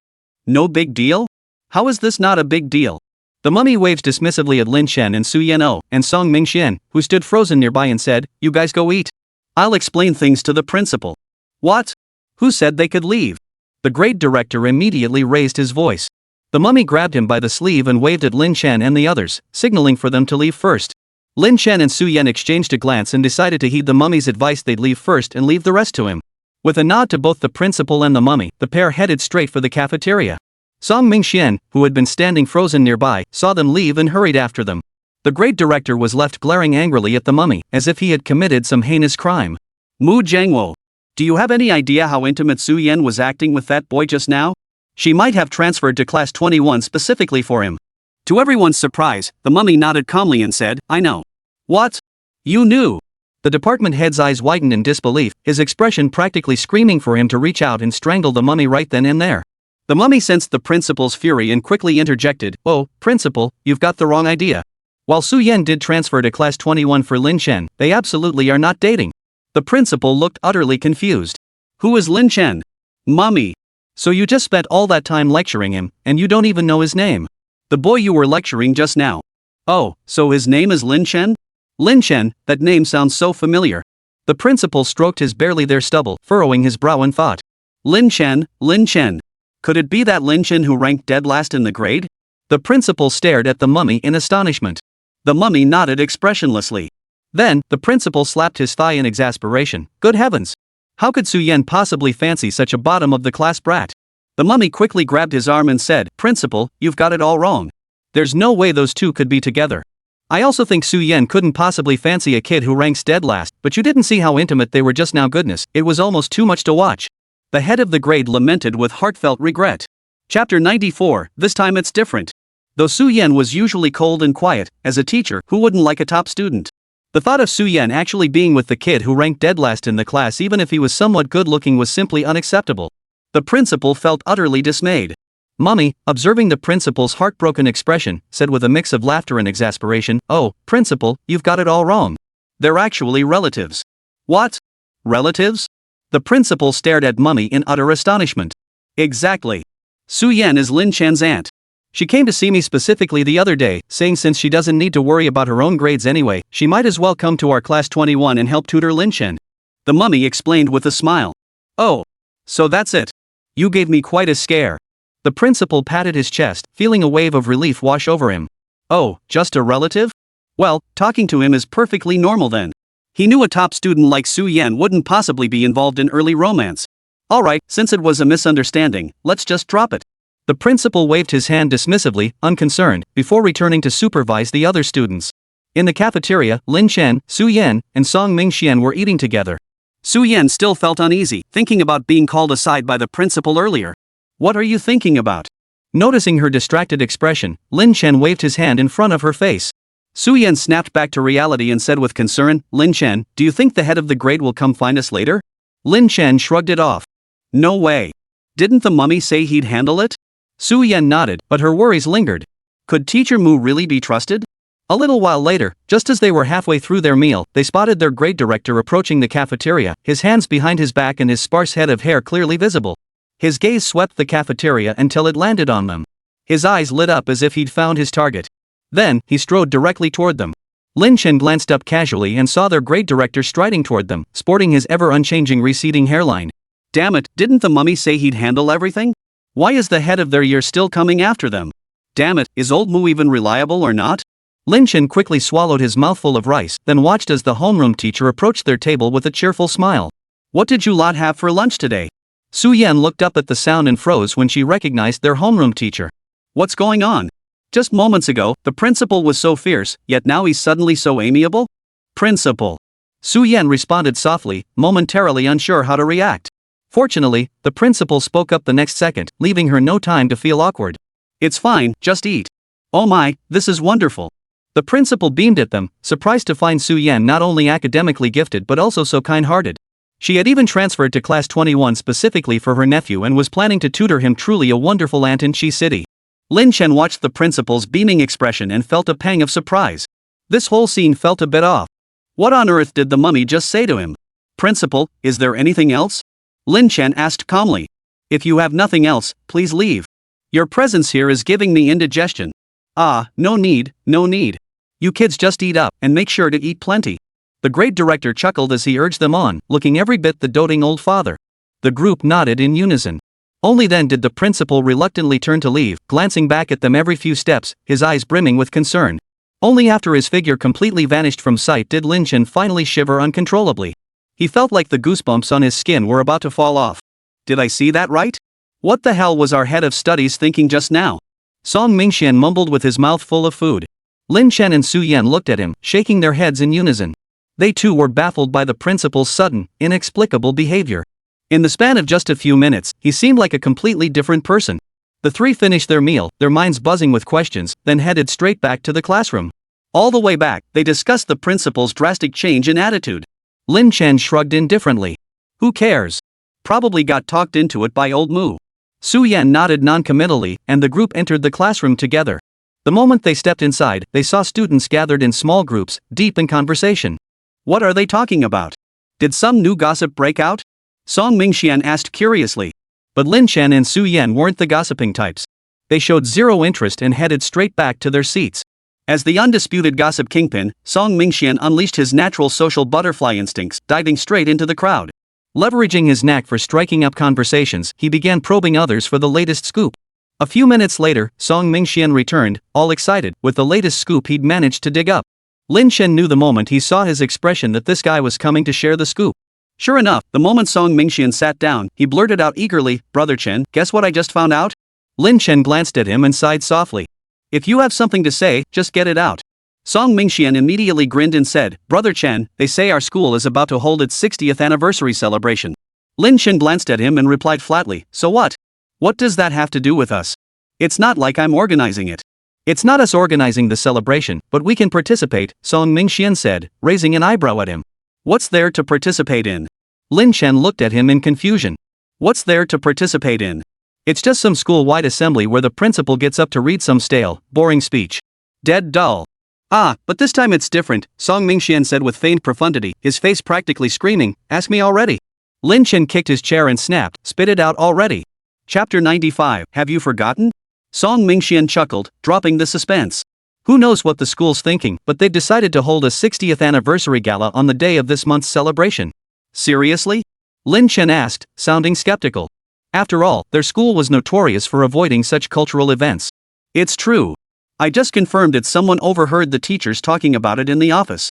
[SPEAKER 1] No big deal? How is this not a big deal? The Mummy waved dismissively at Lin Chen and Su Yan and Song Mingxian, who stood frozen nearby, and said, "You guys go eat. I'll explain things to the principal." What? Who said they could leave? The grade director immediately raised his voice. The Mummy grabbed him by the sleeve and waved at Lin Chen and the others, signaling for them to leave first. Lin Chen and Su Yan exchanged a glance and decided to heed the Mummy's advice. They'd leave first and leave the rest to him. With a nod to both the principal and the Mummy, the pair headed straight for the cafeteria. Song Mingxian, who had been standing frozen nearby, saw them leave and hurried after them. The grade director was left glaring angrily at the Mummy, as if he had committed some heinous crime. Mu Jiangwo, do you have any idea how intimate Su Yan was acting with that boy just now? She might have transferred to class 21 specifically for him. To everyone's surprise, the Mummy nodded calmly and said, I know. What? You knew? The department head's eyes widened in disbelief, his expression practically screaming for him to reach out and strangle the Mummy right then and there. The Mummy sensed the principal's fury and quickly interjected, Oh, principal, you've got the wrong idea. While Su Yan did transfer to class 21 for Lin Chen, they absolutely are not dating. The principal looked utterly confused. Who is Lin Chen? Mummy. So you just spent all that time lecturing him, and you don't even know his name. The boy you were lecturing just now. Oh, so his name is Lin Chen? Lin Chen, that name sounds so familiar. The principal stroked his barely there stubble, furrowing his brow in thought. Lin Chen, Lin Chen. Could it be that Lin Chen who ranked dead last in the grade? The principal stared at the Mummy in astonishment. The Mummy nodded expressionlessly. Then, the principal slapped his thigh in exasperation. Good heavens! How could Su Yan possibly fancy such a bottom-of-the-class brat? The Mummy quickly grabbed his arm and said, Principal, you've got it all wrong. There's no way those two could be together. I also think Su Yan couldn't possibly fancy a kid who ranks dead last, but you didn't see how intimate they were just now. Goodness, it was almost too much to watch. The head of the grade lamented with heartfelt regret. Chapter 94, this time it's different. Though Su Yan was usually cold and quiet, as a teacher, who wouldn't like a top student? The thought of Su Yan actually being with the kid who ranked dead last in the class, even if he was somewhat good-looking, was simply unacceptable. The principal felt utterly dismayed. Mummy, observing the principal's heartbroken expression, said with a mix of laughter and exasperation, Oh, principal, you've got it all wrong. They're actually relatives. What? Relatives? The principal stared at Mummy in utter astonishment. Exactly. Su Yan is Lin Chen's aunt. She came to see me specifically the other day, saying since she doesn't need to worry about her own grades anyway, she might as well come to our class 21 and help tutor Lin Chen. The mummy explained with a smile. Oh. So that's it. You gave me quite a scare. The principal patted his chest, feeling a wave of relief wash over him. Oh, just a relative? Well, talking to him is perfectly normal then. He knew a top student like Su Yan wouldn't possibly be involved in early romance. Alright, since it was a misunderstanding, let's just drop it. The principal waved his hand dismissively, unconcerned, before returning to supervise the other students. In the cafeteria, Lin Chen, Su Yan, and Song Mingxian were eating together. Su Yan still felt uneasy, thinking about being called aside by the principal earlier. What are you thinking about? Noticing her distracted expression, Lin Chen waved his hand in front of her face. Su Yan snapped back to reality and said with concern, Lin Chen, do you think the head of the grade will come find us later? Lin Chen shrugged it off. No way. Didn't the mummy say he'd handle it? Su Yan nodded, but her worries lingered. Could Teacher Mu really be trusted? A little while later, just as they were halfway through their meal, they spotted their grade director approaching the cafeteria, his hands behind his back and his sparse head of hair clearly visible. His gaze swept the cafeteria until it landed on them. His eyes lit up as if he'd found his target. Then, he strode directly toward them. Lin Chen glanced up casually and saw their grade director striding toward them, sporting his ever-unchanging receding hairline. Damn it, didn't the mummy say he'd handle everything? Why is the head of their year still coming after them? Damn it, is old Mu even reliable or not? Lin Chen quickly swallowed his mouthful of rice, then watched as the homeroom teacher approached their table with a cheerful smile. What did you lot have for lunch today? Su Yan looked up at the sound and froze when she recognized their homeroom teacher. What's going on? Just moments ago, the principal was so fierce, yet now he's suddenly so amiable? Principal. Su Yan responded softly, momentarily unsure how to react. Fortunately, the principal spoke up the next second, leaving her no time to feel awkward. It's fine, just eat. Oh my, this is wonderful. The principal beamed at them, surprised to find Su Yan not only academically gifted but also so kind-hearted. She had even transferred to class 21 specifically for her nephew and was planning to tutor him. Truly a wonderful aunt in Chi City. Lin Chen watched the principal's beaming expression and felt a pang of surprise. This whole scene felt a bit off. What on earth did the mummy just say to him? Principal, is there anything else? Lin Chen asked calmly. If you have nothing else, please leave. Your presence here is giving me indigestion. Ah, no need, no need. You kids just eat up, and make sure to eat plenty. The grade director chuckled as he urged them on, looking every bit the doting old father. The group nodded in unison. Only then did the principal reluctantly turn to leave, glancing back at them every few steps, his eyes brimming with concern. Only after his figure completely vanished from sight did Lin Chen finally shiver uncontrollably. He felt like the goosebumps on his skin were about to fall off. Did I see that right? What the hell was our head of studies thinking just now? Song Mingxian mumbled with his mouth full of food. Lin Chen and Su Yan looked at him, shaking their heads in unison. They too were baffled by the principal's sudden, inexplicable behavior. In the span of just a few minutes, he seemed like a completely different person. The three finished their meal, their minds buzzing with questions, then headed straight back to the classroom. All the way back, they discussed the principal's drastic change in attitude. Lin Chen shrugged indifferently. Who cares? Probably got talked into it by old Mu. Su Yan nodded noncommittally, and the group entered the classroom together. The moment they stepped inside, they saw students gathered in small groups, deep in conversation. What are they talking about? Did some new gossip break out? Song Mingxian asked curiously. But Lin Chen and Su Yan weren't the gossiping types. They showed zero interest and headed straight back to their seats. As the undisputed gossip kingpin, Song Mingxian unleashed his natural social butterfly instincts, diving straight into the crowd. Leveraging his knack for striking up conversations, he began probing others for the latest scoop. A few minutes later, Song Mingxian returned, all excited, with the latest scoop he'd managed to dig up. Lin Chen knew the moment he saw his expression that this guy was coming to share the scoop. Sure enough, the moment Song Mingxian sat down, he blurted out eagerly, Brother Chen, guess what I just found out? Lin Chen glanced at him and sighed softly. If you have something to say, just get it out. Song Mingxian immediately grinned and said, Brother Chen, they say our school is about to hold its 60th anniversary celebration. Lin Chen glanced at him and replied flatly, so what? What does that have to do with us? It's not like I'm organizing it. It's not us organizing the celebration, but we can participate, Song Mingxian said, raising an eyebrow at him. What's there to participate in? Lin Chen looked at him in confusion. What's there to participate in? It's just some school-wide assembly where the principal gets up to read some stale, boring speech. Dead dull. Ah, but this time it's different, Song Mingxian said with feigned profundity, his face practically screaming, ask me already. Lin Chen kicked his chair and snapped, spit it out already. Chapter 95, have you forgotten? Song Mingxian chuckled, dropping the suspense. Who knows what the school's thinking, but they've decided to hold a 60th anniversary gala on the day of this month's celebration. Seriously? Lin Chen asked, sounding skeptical. After all, their school was notorious for avoiding such cultural events. It's true. I just confirmed it. Someone overheard the teachers talking about it in the office.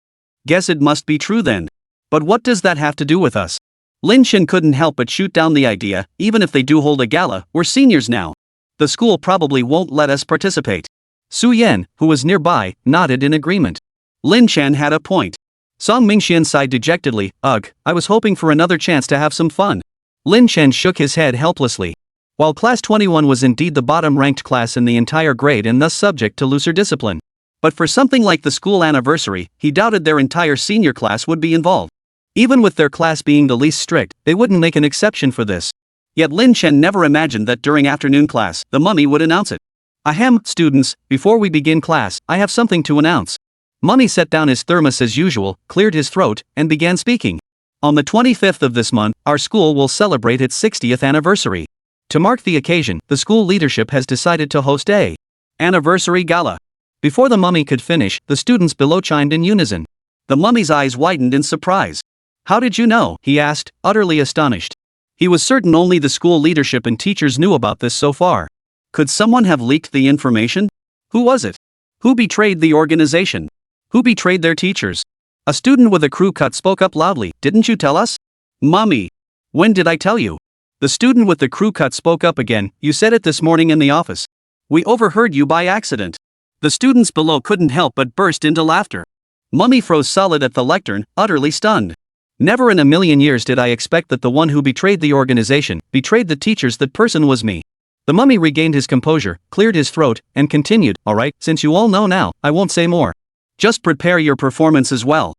[SPEAKER 1] Guess it must be true then. But what does that have to do with us? Lin Chen couldn't help but shoot down the idea. Even if they do hold a gala, we're seniors now. The school probably won't let us participate. Su Yan, who was nearby, nodded in agreement. Lin Chen had a point. Song Mingxian sighed dejectedly. Ugh, I was hoping for another chance to have some fun. Lin Chen shook his head helplessly. While Class 21 was indeed the bottom-ranked class in the entire grade and thus subject to looser discipline. But for something like the school anniversary, he doubted their entire senior class would be involved. Even with their class being the least strict, they wouldn't make an exception for this. Yet Lin Chen never imagined that during afternoon class, the mummy would announce it. Ahem, students, before we begin class, I have something to announce. Mummy set down his thermos as usual, cleared his throat, and began speaking. On the 25th of this month, our school will celebrate its 60th anniversary. To mark the occasion, the school leadership has decided to host a anniversary gala. Before the mummy could finish, the students below chimed in unison. The mummy's eyes widened in surprise. How did you know? He asked, utterly astonished. He was certain only the school leadership and teachers knew about this so far. Could someone have leaked the information? Who was it? Who betrayed the organization? Who betrayed their teachers? A student with a crew cut spoke up loudly. Didn't you tell us? Mummy. When did I tell you? The student with the crew cut spoke up again. You said it this morning in the office. We overheard you by accident. The students below couldn't help but burst into laughter. Mummy froze solid at the lectern, utterly stunned. Never in a million years did I expect that the one who betrayed the organization, betrayed the teachers. That person was me. The mummy regained his composure, cleared his throat, and continued, alright, since you all know now, I won't say more. Just prepare your performance as well.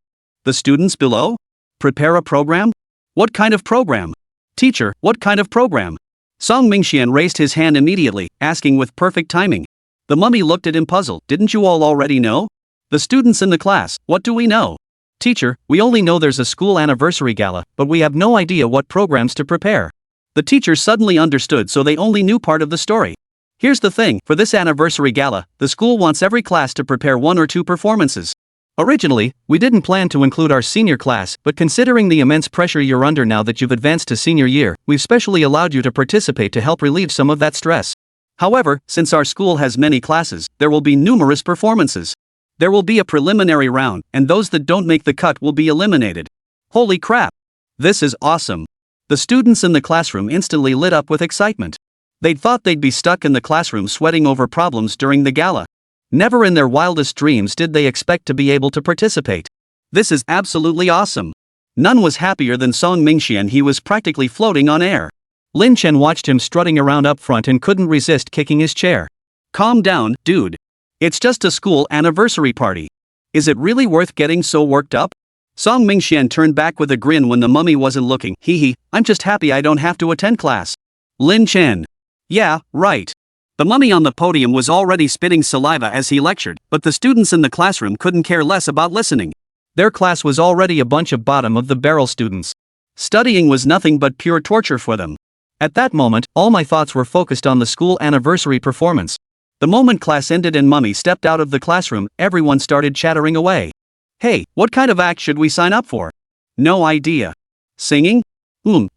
[SPEAKER 1] The students below? Prepare a program? What kind of program? Teacher, what kind of program? Song Mingxian raised his hand immediately, asking with perfect timing. The mummy looked at him puzzled. Didn't you all already know? The students in the class, what do we know? Teacher, we only know there's a school anniversary gala, but we have no idea what programs to prepare. The teachers suddenly understood, so they only knew part of the story. Here's the thing, for this anniversary gala, the school wants every class to prepare 1 or 2 performances. Originally, we didn't plan to include our senior class, but considering the immense pressure you're under now that you've advanced to senior year, we've specially allowed you to participate to help relieve some of that stress. However, since our school has many classes, there will be numerous performances. There will be a preliminary round, and those that don't make the cut will be eliminated. Holy crap! This is awesome! The students in the classroom instantly lit up with excitement. They'd thought they'd be stuck in the classroom sweating over problems during the gala. Never in their wildest dreams did they expect to be able to participate. This is absolutely awesome. None was happier than Song Mingxian. He was practically floating on air. Lin Chen watched him strutting around up front and couldn't resist kicking his chair. Calm down, dude. It's just a school anniversary party. Is it really worth getting so worked up? Song Mingxian turned back with a grin when the mummy wasn't looking. Hee, I'm just happy I don't have to attend class. Lin Chen. Yeah, right. The mummy on the podium was already spitting saliva as he lectured, but the students in the classroom couldn't care less about listening. Their class was already a bunch of bottom-of-the-barrel students. Studying was nothing but pure torture for them. At that moment, all my thoughts were focused on the school anniversary performance. The moment class ended and Mummy stepped out of the classroom, everyone started chattering away. Hey, what kind of act should we sign up for? No idea. Singing?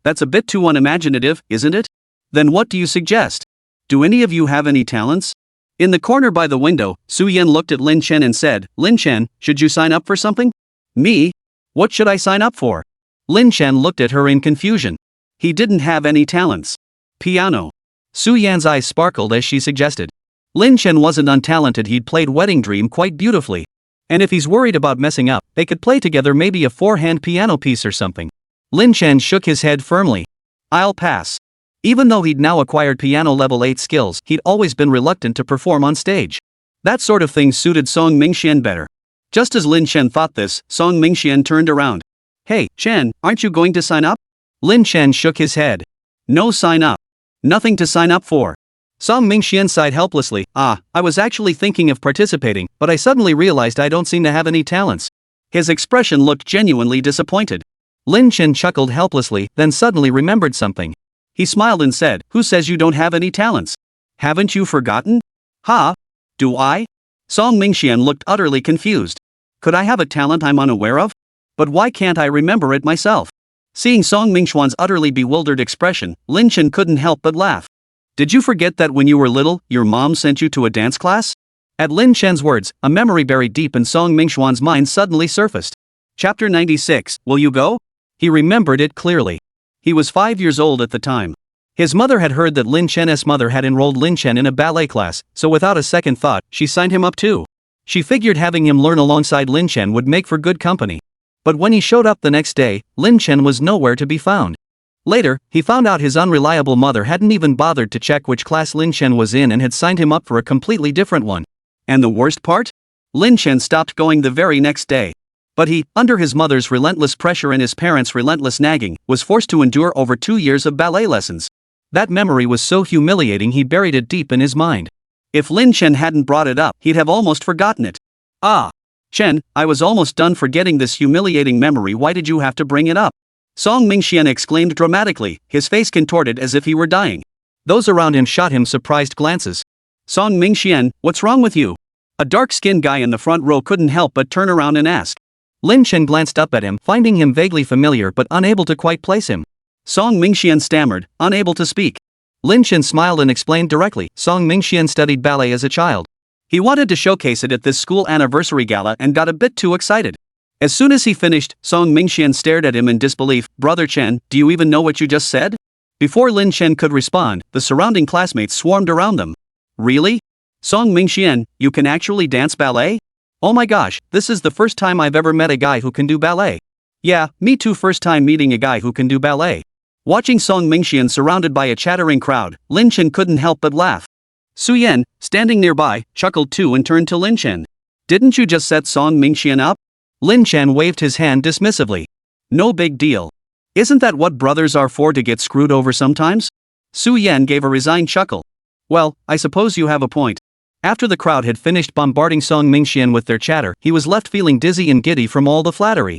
[SPEAKER 1] That's a bit too unimaginative, isn't it? Then what do you suggest? Do any of you have any talents? In the corner by the window, Su Yan looked at Lin Chen and said, Lin Chen, should you sign up for something? Me? What should I sign up for? Lin Chen looked at her in confusion. He didn't have any talents. Piano. Su Yan's eyes sparkled as she suggested. Lin Chen wasn't untalented. He'd played Wedding Dream quite beautifully. And if he's worried about messing up, they could play together maybe a 4-hand piano piece or something. Lin Chen shook his head firmly. I'll pass. Even though he'd now acquired piano level 8 skills, he'd always been reluctant to perform on stage. That sort of thing suited Song Mingxian better. Just as Lin Chen thought this, Song Mingxian turned around. Hey, Chen, aren't you going to sign up? Lin Chen shook his head. No sign up. Nothing to sign up for. Song Mingxian sighed helplessly. I was actually thinking of participating, but I suddenly realized I don't seem to have any talents. His expression looked genuinely disappointed. Lin Chen chuckled helplessly, then suddenly remembered something. He smiled and said, Who says you don't have any talents? Haven't you forgotten? Ha? Do I? Song Mingxian looked utterly confused. Could I have a talent I'm unaware of? But why can't I remember it myself? Seeing Song Mingxuan's utterly bewildered expression, Lin Chen couldn't help but laugh. Did you forget that when you were little, your mom sent you to a dance class? At Lin Chen's words, a memory buried deep in Song Mingxuan's mind suddenly surfaced. Chapter 96, Will you go? He remembered it clearly. He was 5 years old at the time. His mother had heard that Lin Chen's mother had enrolled Lin Chen in a ballet class, so without a second thought, she signed him up too. She figured having him learn alongside Lin Chen would make for good company. But when he showed up the next day, Lin Chen was nowhere to be found. Later, he found out his unreliable mother hadn't even bothered to check which class Lin Chen was in and had signed him up for a completely different one. And the worst part? Lin Chen stopped going the very next day. But he, under his mother's relentless pressure and his parents' relentless nagging, was forced to endure over 2 years of ballet lessons. That memory was so humiliating he buried it deep in his mind. If Lin Chen hadn't brought it up, he'd have almost forgotten it. Ah! Chen, I was almost done forgetting this humiliating memory. Why did you have to bring it up? Song Mingxian exclaimed dramatically, his face contorted as if he were dying. Those around him shot him surprised glances. Song Mingxian, what's wrong with you? A dark-skinned guy in the front row couldn't help but turn around and ask. Lin Chen glanced up at him, finding him vaguely familiar but unable to quite place him. Song Mingxian stammered, unable to speak. Lin Chen smiled and explained directly, Song Mingxian studied ballet as a child. He wanted to showcase it at this school anniversary gala and got a bit too excited. As soon as he finished, Song Mingxian stared at him in disbelief. Brother Chen, do you even know what you just said? Before Lin Chen could respond, the surrounding classmates swarmed around them. Really? Song Mingxian, you can actually dance ballet? Oh my gosh, this is the first time I've ever met a guy who can do ballet. Yeah, me too, first time meeting a guy who can do ballet. Watching Song Mingxian surrounded by a chattering crowd, Lin Chen couldn't help but laugh. Su Yan, standing nearby, chuckled too and turned to Lin Chen. Didn't you just set Song Mingxian up? Lin Chen waved his hand dismissively. No big deal. Isn't that what brothers are for, to get screwed over sometimes? Su Yan gave a resigned chuckle. Well, I suppose you have a point. After the crowd had finished bombarding Song Mingxian with their chatter, he was left feeling dizzy and giddy from all the flattery.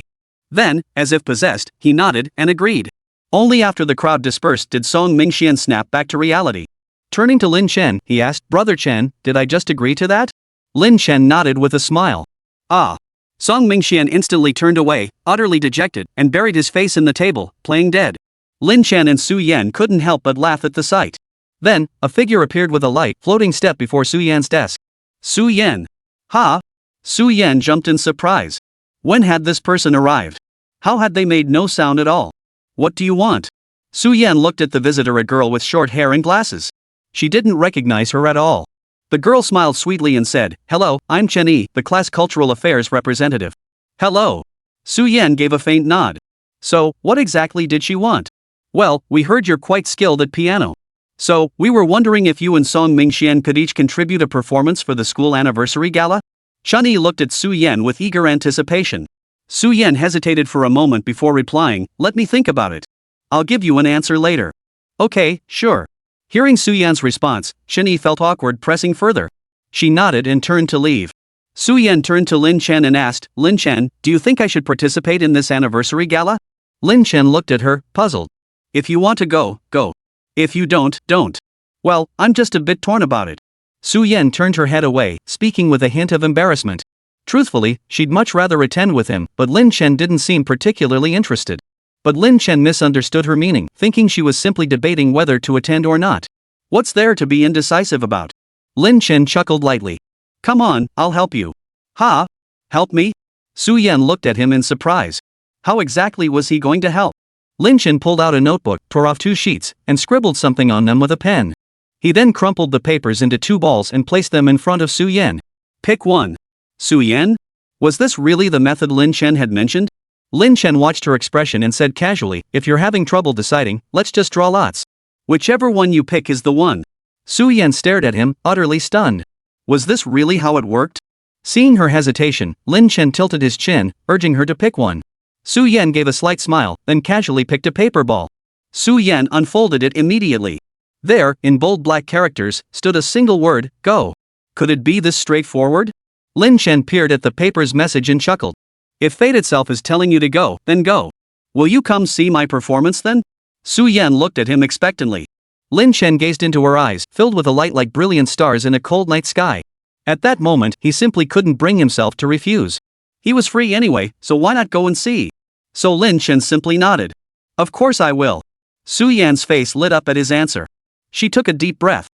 [SPEAKER 1] Then, as if possessed, he nodded and agreed. Only after the crowd dispersed did Song Mingxian snap back to reality. Turning to Lin Chen, he asked, Brother Chen, did I just agree to that? Lin Chen nodded with a smile. Ah. Song Mingxian instantly turned away, utterly dejected, and buried his face in the table, playing dead. Lin Chen and Su Yan couldn't help but laugh at the sight. Then, a figure appeared with a light, floating step before Su Yan's desk. Su Yan. Ha? Su Yan jumped in surprise. When had this person arrived? How had they made no sound at all? What do you want? Su Yan looked at the visitor, a girl with short hair and glasses. She didn't recognize her at all. The girl smiled sweetly and said, Hello, I'm Chen Yi, the class cultural affairs representative. Hello. Su Yan gave a faint nod. So, what exactly did she want? Well, we heard you're quite skilled at piano. So, we were wondering if you and Song Mingxian could each contribute a performance for the school anniversary gala? Chen Yi looked at Su Yan with eager anticipation. Su Yan hesitated for a moment before replying, Let me think about it. I'll give you an answer later. Okay, sure. Hearing Su Yan's response, Chen Yi felt awkward pressing further. She nodded and turned to leave. Su Yan turned to Lin Chen and asked, Lin Chen, do you think I should participate in this anniversary gala? Lin Chen looked at her, puzzled. If you want to go, go. If you don't, don't. Well, I'm just a bit torn about it. Su Yan turned her head away, speaking with a hint of embarrassment. Truthfully, she'd much rather attend with him, but Lin Chen didn't seem particularly interested. But Lin Chen misunderstood her meaning, thinking she was simply debating whether to attend or not. What's there to be indecisive about? Lin Chen chuckled lightly. Come on, I'll help you. Ha? Help me? Su Yan looked at him in surprise. How exactly was he going to help? Lin Chen pulled out a notebook, tore off 2 sheets, and scribbled something on them with a pen. He then crumpled the papers into 2 balls and placed them in front of Su Yan. Pick one. Su Yan? Was this really the method Lin Chen had mentioned? Lin Chen watched her expression and said casually, If you're having trouble deciding, let's just draw lots. Whichever one you pick is the one. Su Yan stared at him, utterly stunned. Was this really how it worked? Seeing her hesitation, Lin Chen tilted his chin, urging her to pick one. Su Yan gave a slight smile, then casually picked a paper ball. Su Yan unfolded it immediately. There, in bold black characters, stood a single word, Go. Could it be this straightforward? Lin Chen peered at the paper's message and chuckled. If fate itself is telling you to go, then go. Will you come see my performance then? Su Yan looked at him expectantly. Lin Chen gazed into her eyes, filled with a light like brilliant stars in a cold night sky. At that moment, he simply couldn't bring himself to refuse. He was free anyway, so why not go and see? So Lin Chen simply nodded. Of course I will. Su Yan's face lit up at his answer. She took a deep breath.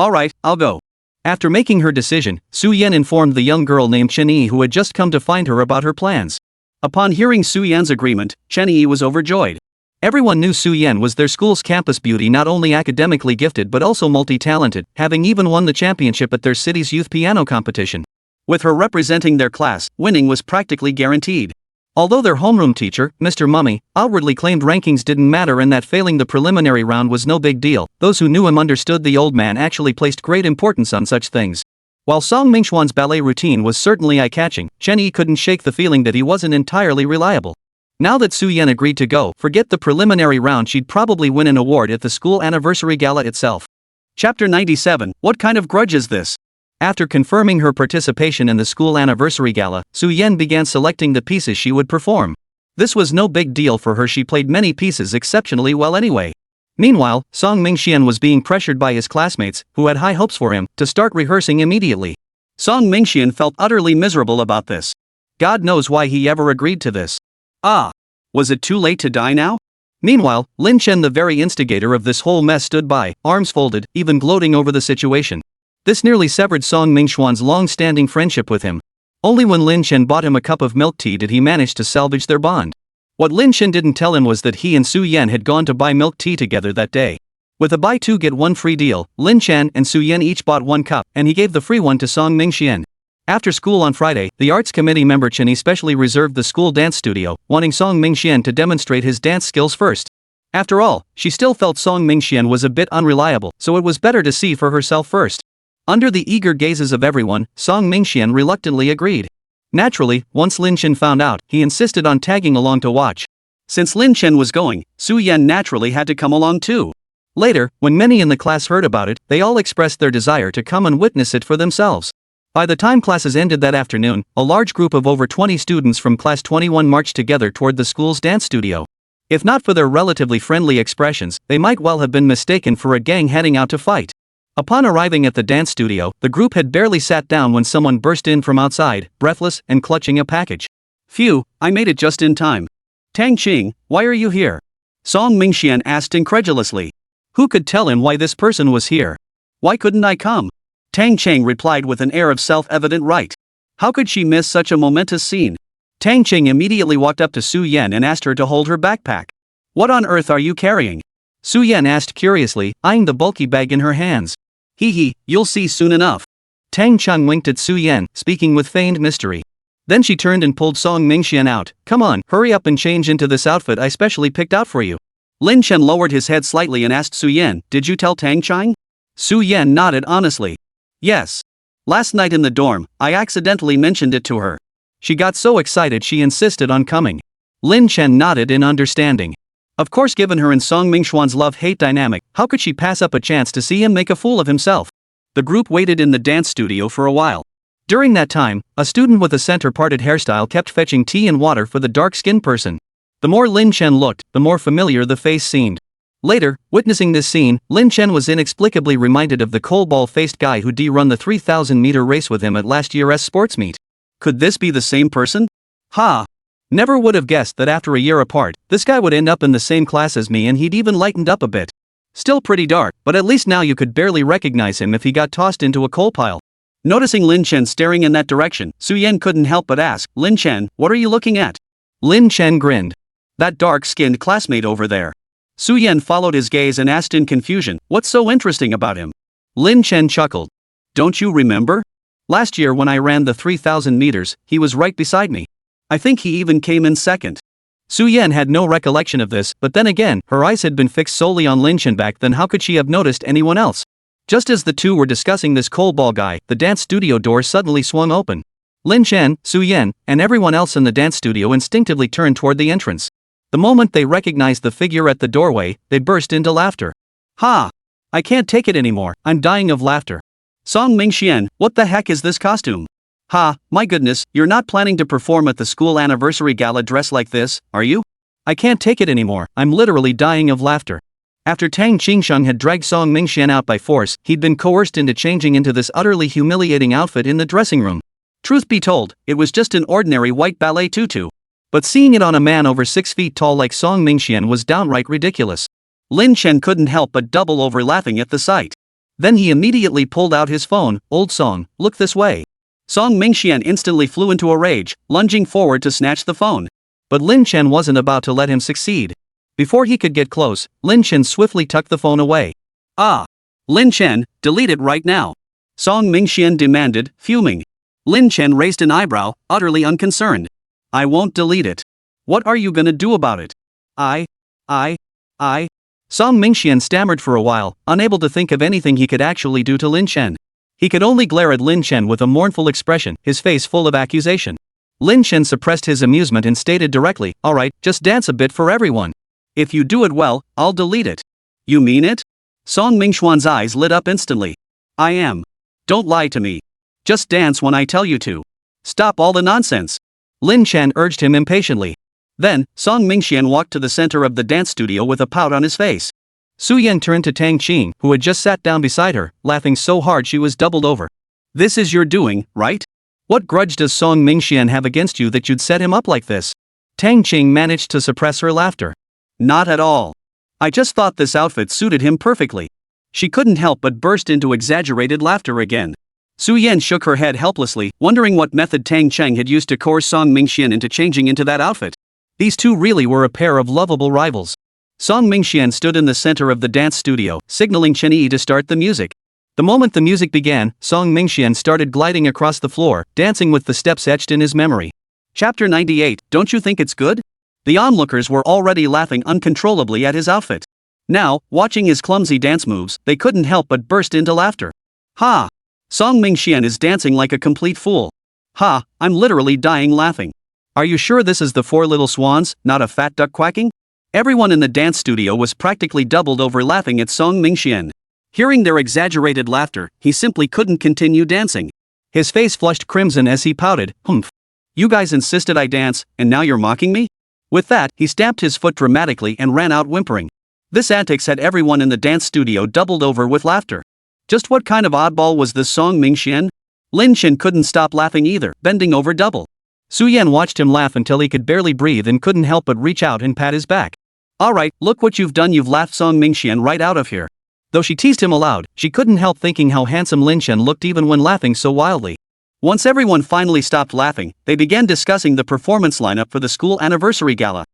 [SPEAKER 1] Alright, I'll go. After making her decision, Su Yan informed the young girl named Chen Yi who had just come to find her about her plans. Upon hearing Su Yan's agreement, Chen Yi was overjoyed. Everyone knew Su Yan was their school's campus beauty, not only academically gifted but also multi-talented, having even won the championship at their city's youth piano competition. With her representing their class, winning was practically guaranteed. Although their homeroom teacher, Mr. Mummy, outwardly claimed rankings didn't matter and that failing the preliminary round was no big deal, those who knew him understood the old man actually placed great importance on such things. While Song Mingxuan's ballet routine was certainly eye-catching, Chen Yi couldn't shake the feeling that he wasn't entirely reliable. Now that Su Yan agreed to go, forget the preliminary round, she'd probably win an award at the school anniversary gala itself. Chapter 97, What kind of grudge is this? After confirming her participation in the school anniversary gala, Su Yan began selecting the pieces she would perform. This was no big deal for her, she played many pieces exceptionally well anyway. Meanwhile, Song Mingxian was being pressured by his classmates, who had high hopes for him, to start rehearsing immediately. Song Mingxian felt utterly miserable about this. God knows why he ever agreed to this. Ah! Was it too late to die now? Meanwhile, Lin Chen, the very instigator of this whole mess, stood by, arms folded, even gloating over the situation. This nearly severed Song Mingxuan's long-standing friendship with him. Only when Lin Chen bought him a cup of milk tea did he manage to salvage their bond. What Lin Chen didn't tell him was that he and Su Yan had gone to buy milk tea together that day. With a buy two get one free deal, Lin Chen and Su Yan each bought one cup, and he gave the free one to Song Mingxian. After school on Friday, the arts committee member Chen especially reserved the school dance studio, wanting Song Mingxian to demonstrate his dance skills first. After all, she still felt Song Mingxian was a bit unreliable, so it was better to see for herself first. Under the eager gazes of everyone, Song Mingxian reluctantly agreed. Naturally, once Lin Chen found out, he insisted on tagging along to watch. Since Lin Chen was going, Su Yan naturally had to come along too. Later, when many in the class heard about it, they all expressed their desire to come and witness it for themselves. By the time classes ended that afternoon, a large group of over 20 students from class 21 marched together toward the school's dance studio. If not for their relatively friendly expressions, they might well have been mistaken for a gang heading out to fight. Upon arriving at the dance studio, the group had barely sat down when someone burst in from outside, breathless and clutching a package. Phew, I made it just in time. Tang Qing, why are you here? Song Mingxian asked incredulously. Who could tell him why this person was here? Why couldn't I come? Tang Qing replied with an air of self-evident right. How could she miss such a momentous scene? Tang Qing immediately walked up to Su Yan and asked her to hold her backpack. What on earth are you carrying? Su Yan asked curiously, eyeing the bulky bag in her hands. Hee, you'll see soon enough. Tang Cheng winked at Su Yan, speaking with feigned mystery. Then she turned and pulled Song Mingxian out. Come on, hurry up and change into this outfit I specially picked out for you. Lin Chen lowered his head slightly and asked Su Yan, did you tell Tang Cheng? Su Yan nodded honestly. Yes. Last night in the dorm, I accidentally mentioned it to her. She got so excited she insisted on coming. Lin Chen nodded in understanding. Of course, given her and Song Mingxuan's love-hate dynamic, how could she pass up a chance to see him make a fool of himself? The group waited in the dance studio for a while. During that time, a student with a center-parted hairstyle kept fetching tea and water for the dark-skinned person. The more Lin Chen looked, the more familiar the face seemed. Later, witnessing this scene, Lin Chen was inexplicably reminded of the coal-ball-faced guy who run the 3,000-meter race with him at last year's sports meet. Could this be the same person? Ha! Never would have guessed that after a year apart, this guy would end up in the same class as me, and he'd even lightened up a bit. Still pretty dark, but at least now you could barely recognize him if he got tossed into a coal pile. Noticing Lin Chen staring in that direction, Su Yan couldn't help but ask, Lin Chen, what are you looking at? Lin Chen grinned. That dark-skinned classmate over there. Su Yan followed his gaze and asked in confusion, what's so interesting about him? Lin Chen chuckled. Don't you remember? Last year when I ran the 3,000 meters, he was right beside me. I think he even came in second. Su Yan had no recollection of this, but then again, her eyes had been fixed solely on Lin Chen back then. How could she have noticed anyone else? Just as the two were discussing this coal ball guy, the dance studio door suddenly swung open. Lin Chen, Su Yan, and everyone else in the dance studio instinctively turned toward the entrance. The moment they recognized the figure at the doorway, they burst into laughter. Ha! I can't take it anymore, I'm dying of laughter. Song Mingxian, what the heck is this costume? Ha, my goodness, you're not planning to perform at the school anniversary gala dressed like this, are you? I can't take it anymore, I'm literally dying of laughter. After Tang Qingsheng had dragged Song Mingxian out by force, he'd been coerced into changing into this utterly humiliating outfit in the dressing room. Truth be told, it was just an ordinary white ballet tutu. But seeing it on a man over 6 feet tall like Song Mingxian was downright ridiculous. Lin Chen couldn't help but double over laughing at the sight. Then he immediately pulled out his phone. "Old Song, look this way." Song Mingxian instantly flew into a rage, lunging forward to snatch the phone. But Lin Chen wasn't about to let him succeed. Before he could get close, Lin Chen swiftly tucked the phone away. "Ah! Lin Chen, delete it right now," Song Mingxian demanded, fuming. Lin Chen raised an eyebrow, utterly unconcerned. "I won't delete it. What are you gonna do about it?" I. Song Mingxian stammered for a while, unable to think of anything he could actually do to Lin Chen. He could only glare at Lin Chen with a mournful expression, his face full of accusation. Lin Chen suppressed his amusement and stated directly, "Alright, just dance a bit for everyone. If you do it well, I'll delete it." "You mean it?" Song Mingxuan's eyes lit up instantly. "I am. Don't lie to me. Just dance when I tell you to. Stop all the nonsense," Lin Chen urged him impatiently. Then, Song Mingxian walked to the center of the dance studio with a pout on his face. Su Yan turned to Tang Qing, who had just sat down beside her, laughing so hard she was doubled over. "This is your doing, right? What grudge does Song Mingxian have against you that you'd set him up like this?" Tang Qing managed to suppress her laughter. "Not at all. I just thought this outfit suited him perfectly." She couldn't help but burst into exaggerated laughter again. Su Yan shook her head helplessly, wondering what method Tang Cheng had used to coerce Song Mingxian into changing into that outfit. These two really were a pair of lovable rivals. Song Mingxian stood in the center of the dance studio, signaling Chen Yi to start the music. The moment the music began, Song Mingxian started gliding across the floor, dancing with the steps etched in his memory. Chapter 98, Don't you think it's good? The onlookers were already laughing uncontrollably at his outfit. Now, watching his clumsy dance moves, they couldn't help but burst into laughter. "Ha! Song Mingxian is dancing like a complete fool. Ha, I'm literally dying laughing. Are you sure this is the four little swans, not a fat duck quacking?" Everyone in the dance studio was practically doubled over laughing at Song Mingxian. Hearing their exaggerated laughter, he simply couldn't continue dancing. His face flushed crimson as he pouted, "Humph. You guys insisted I dance, and now you're mocking me?" With that, he stamped his foot dramatically and ran out whimpering. This antics had everyone in the dance studio doubled over with laughter. Just what kind of oddball was this Song Mingxian? Lin Chen couldn't stop laughing either, bending over double. Su Yan watched him laugh until he could barely breathe and couldn't help but reach out and pat his back. "Alright, look what you've done, you've laughed Song Mingxian right out of here." Though she teased him aloud, she couldn't help thinking how handsome Lin Chen looked even when laughing so wildly. Once everyone finally stopped laughing, they began discussing the performance lineup for the school anniversary gala.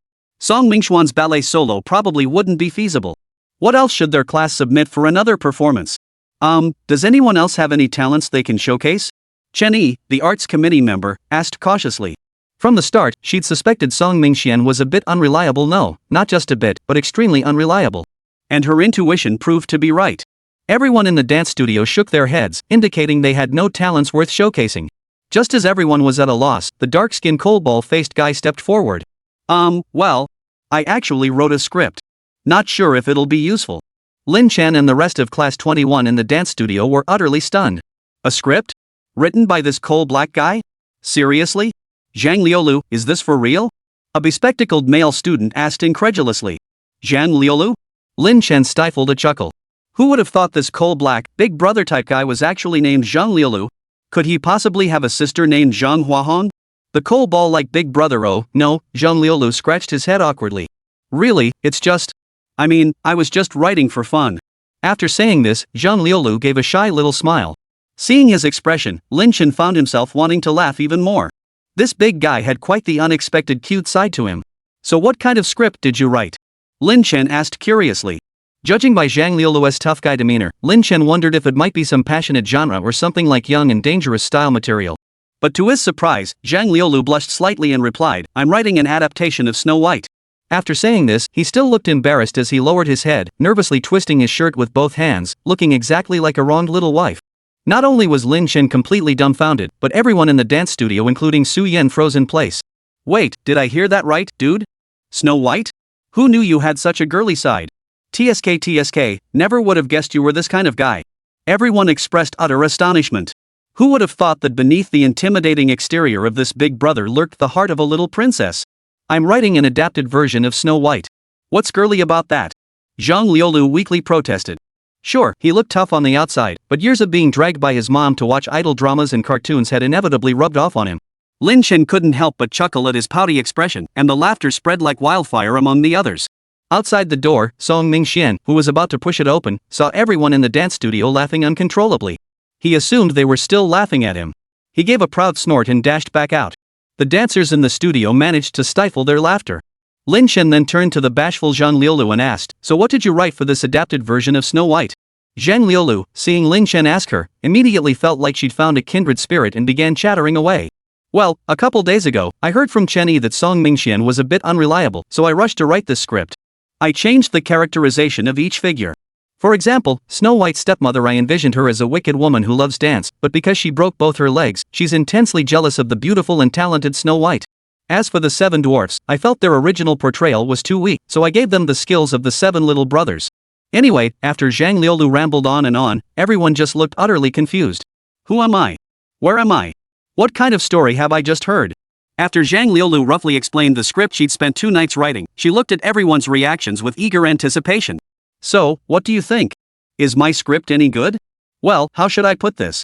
[SPEAKER 1] Song Mingxuan's ballet solo probably wouldn't be feasible. What else should their class submit for another performance? Does anyone else have any talents they can showcase? Chen Yi, the arts committee member, asked cautiously. From the start, she'd suspected Song Mingxian was a bit unreliable. No, not just a bit, but extremely unreliable. And her intuition proved to be right. Everyone in the dance studio shook their heads, indicating they had no talents worth showcasing. Just as everyone was at a loss, the dark-skinned cold-ball-faced guy stepped forward. Well, I actually wrote a script. Not sure if it'll be useful." Lin Chen and the rest of Class 21 in the dance studio were utterly stunned. A script? Written by this coal-black guy? Seriously? Zhang Liulu, is this for real? A bespectacled male student asked incredulously. Zhang Liulu? Lin Chen stifled a chuckle. Who would have thought this coal-black, big brother-type guy was actually named Zhang Liulu? Could he possibly have a sister named Zhang Huahong? The coal ball like big brother. Oh, no, Zhang Liulu scratched his head awkwardly. Really, it's just... I was just writing for fun. After saying this, Zhang Liulu gave a shy little smile. Seeing his expression, Lin Chen found himself wanting to laugh even more. This big guy had quite the unexpected cute side to him. "So what kind of script did you write?" Lin Chen asked curiously. Judging by Zhang Liulu's tough guy demeanor, Lin Chen wondered if it might be some passionate genre or something like young and dangerous style material. But to his surprise, Zhang Liulu blushed slightly and replied, "I'm writing an adaptation of Snow White." After saying this, he still looked embarrassed as he lowered his head, nervously twisting his shirt with both hands, looking exactly like a wronged little wife. Not only was Lin Chen completely dumbfounded, but everyone in the dance studio including Su Yan froze in place. "Wait, did I hear that right, dude? Snow White? Who knew you had such a girly side? TSK, never would have guessed you were this kind of guy." Everyone expressed utter astonishment. Who would have thought that beneath the intimidating exterior of this big brother lurked the heart of a little princess? "I'm writing an adapted version of Snow White. What's girly about that?" Zhang Liulu weakly protested. Sure, he looked tough on the outside, but years of being dragged by his mom to watch idol dramas and cartoons had inevitably rubbed off on him. Lin Chen couldn't help but chuckle at his pouty expression, and the laughter spread like wildfire among the others. Outside the door, Song Mingxian, who was about to push it open, saw everyone in the dance studio laughing uncontrollably. He assumed they were still laughing at him. He gave a proud snort and dashed back out. The dancers in the studio managed to stifle their laughter. Lin Chen then turned to the bashful Zhang Liulu and asked, "So what did you write for this adapted version of Snow White?" Zhang Liulu, seeing Lin Chen ask her, immediately felt like she'd found a kindred spirit and began chattering away. "Well, a couple days ago, I heard from Chen Yi that Song Mingxian was a bit unreliable, so I rushed to write this script. I changed the characterization of each figure. For example, Snow White's stepmother, I envisioned her as a wicked woman who loves dance, but because she broke both her legs, she's intensely jealous of the beautiful and talented Snow White. As for the 7 dwarfs, I felt their original portrayal was too weak, so I gave them the skills of the 7 little brothers." Anyway, after Zhang Liulu rambled on, everyone just looked utterly confused. Who am I? Where am I? What kind of story have I just heard? After Zhang Liulu roughly explained the script she'd spent 2 nights writing, she looked at everyone's reactions with eager anticipation. "So, what do you think? Is my script any good? Well, how should I put this?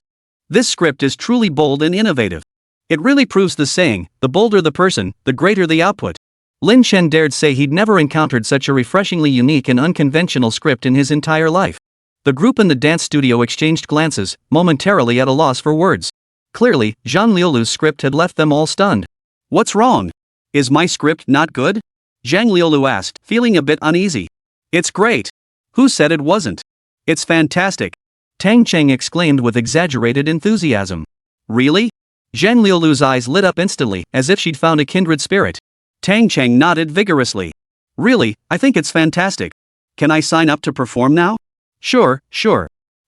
[SPEAKER 1] This script is truly bold and innovative. It really proves the saying, the bolder the person, the greater the output." Lin Chen dared say he'd never encountered such a refreshingly unique and unconventional script in his entire life. The group in the dance studio exchanged glances, momentarily at a loss for words. Clearly, Zhang Liulu's script had left them all stunned. "What's wrong? Is my script not good?" Zhang Liulu asked, feeling a bit uneasy. "It's great. Who said it wasn't? It's fantastic," Tang Cheng exclaimed with exaggerated enthusiasm. "Really?" Zhang Liulu's eyes lit up instantly, as if she'd found a kindred spirit. Tang Cheng nodded vigorously. "Really, I think it's fantastic. Can I sign up to perform now?" Sure.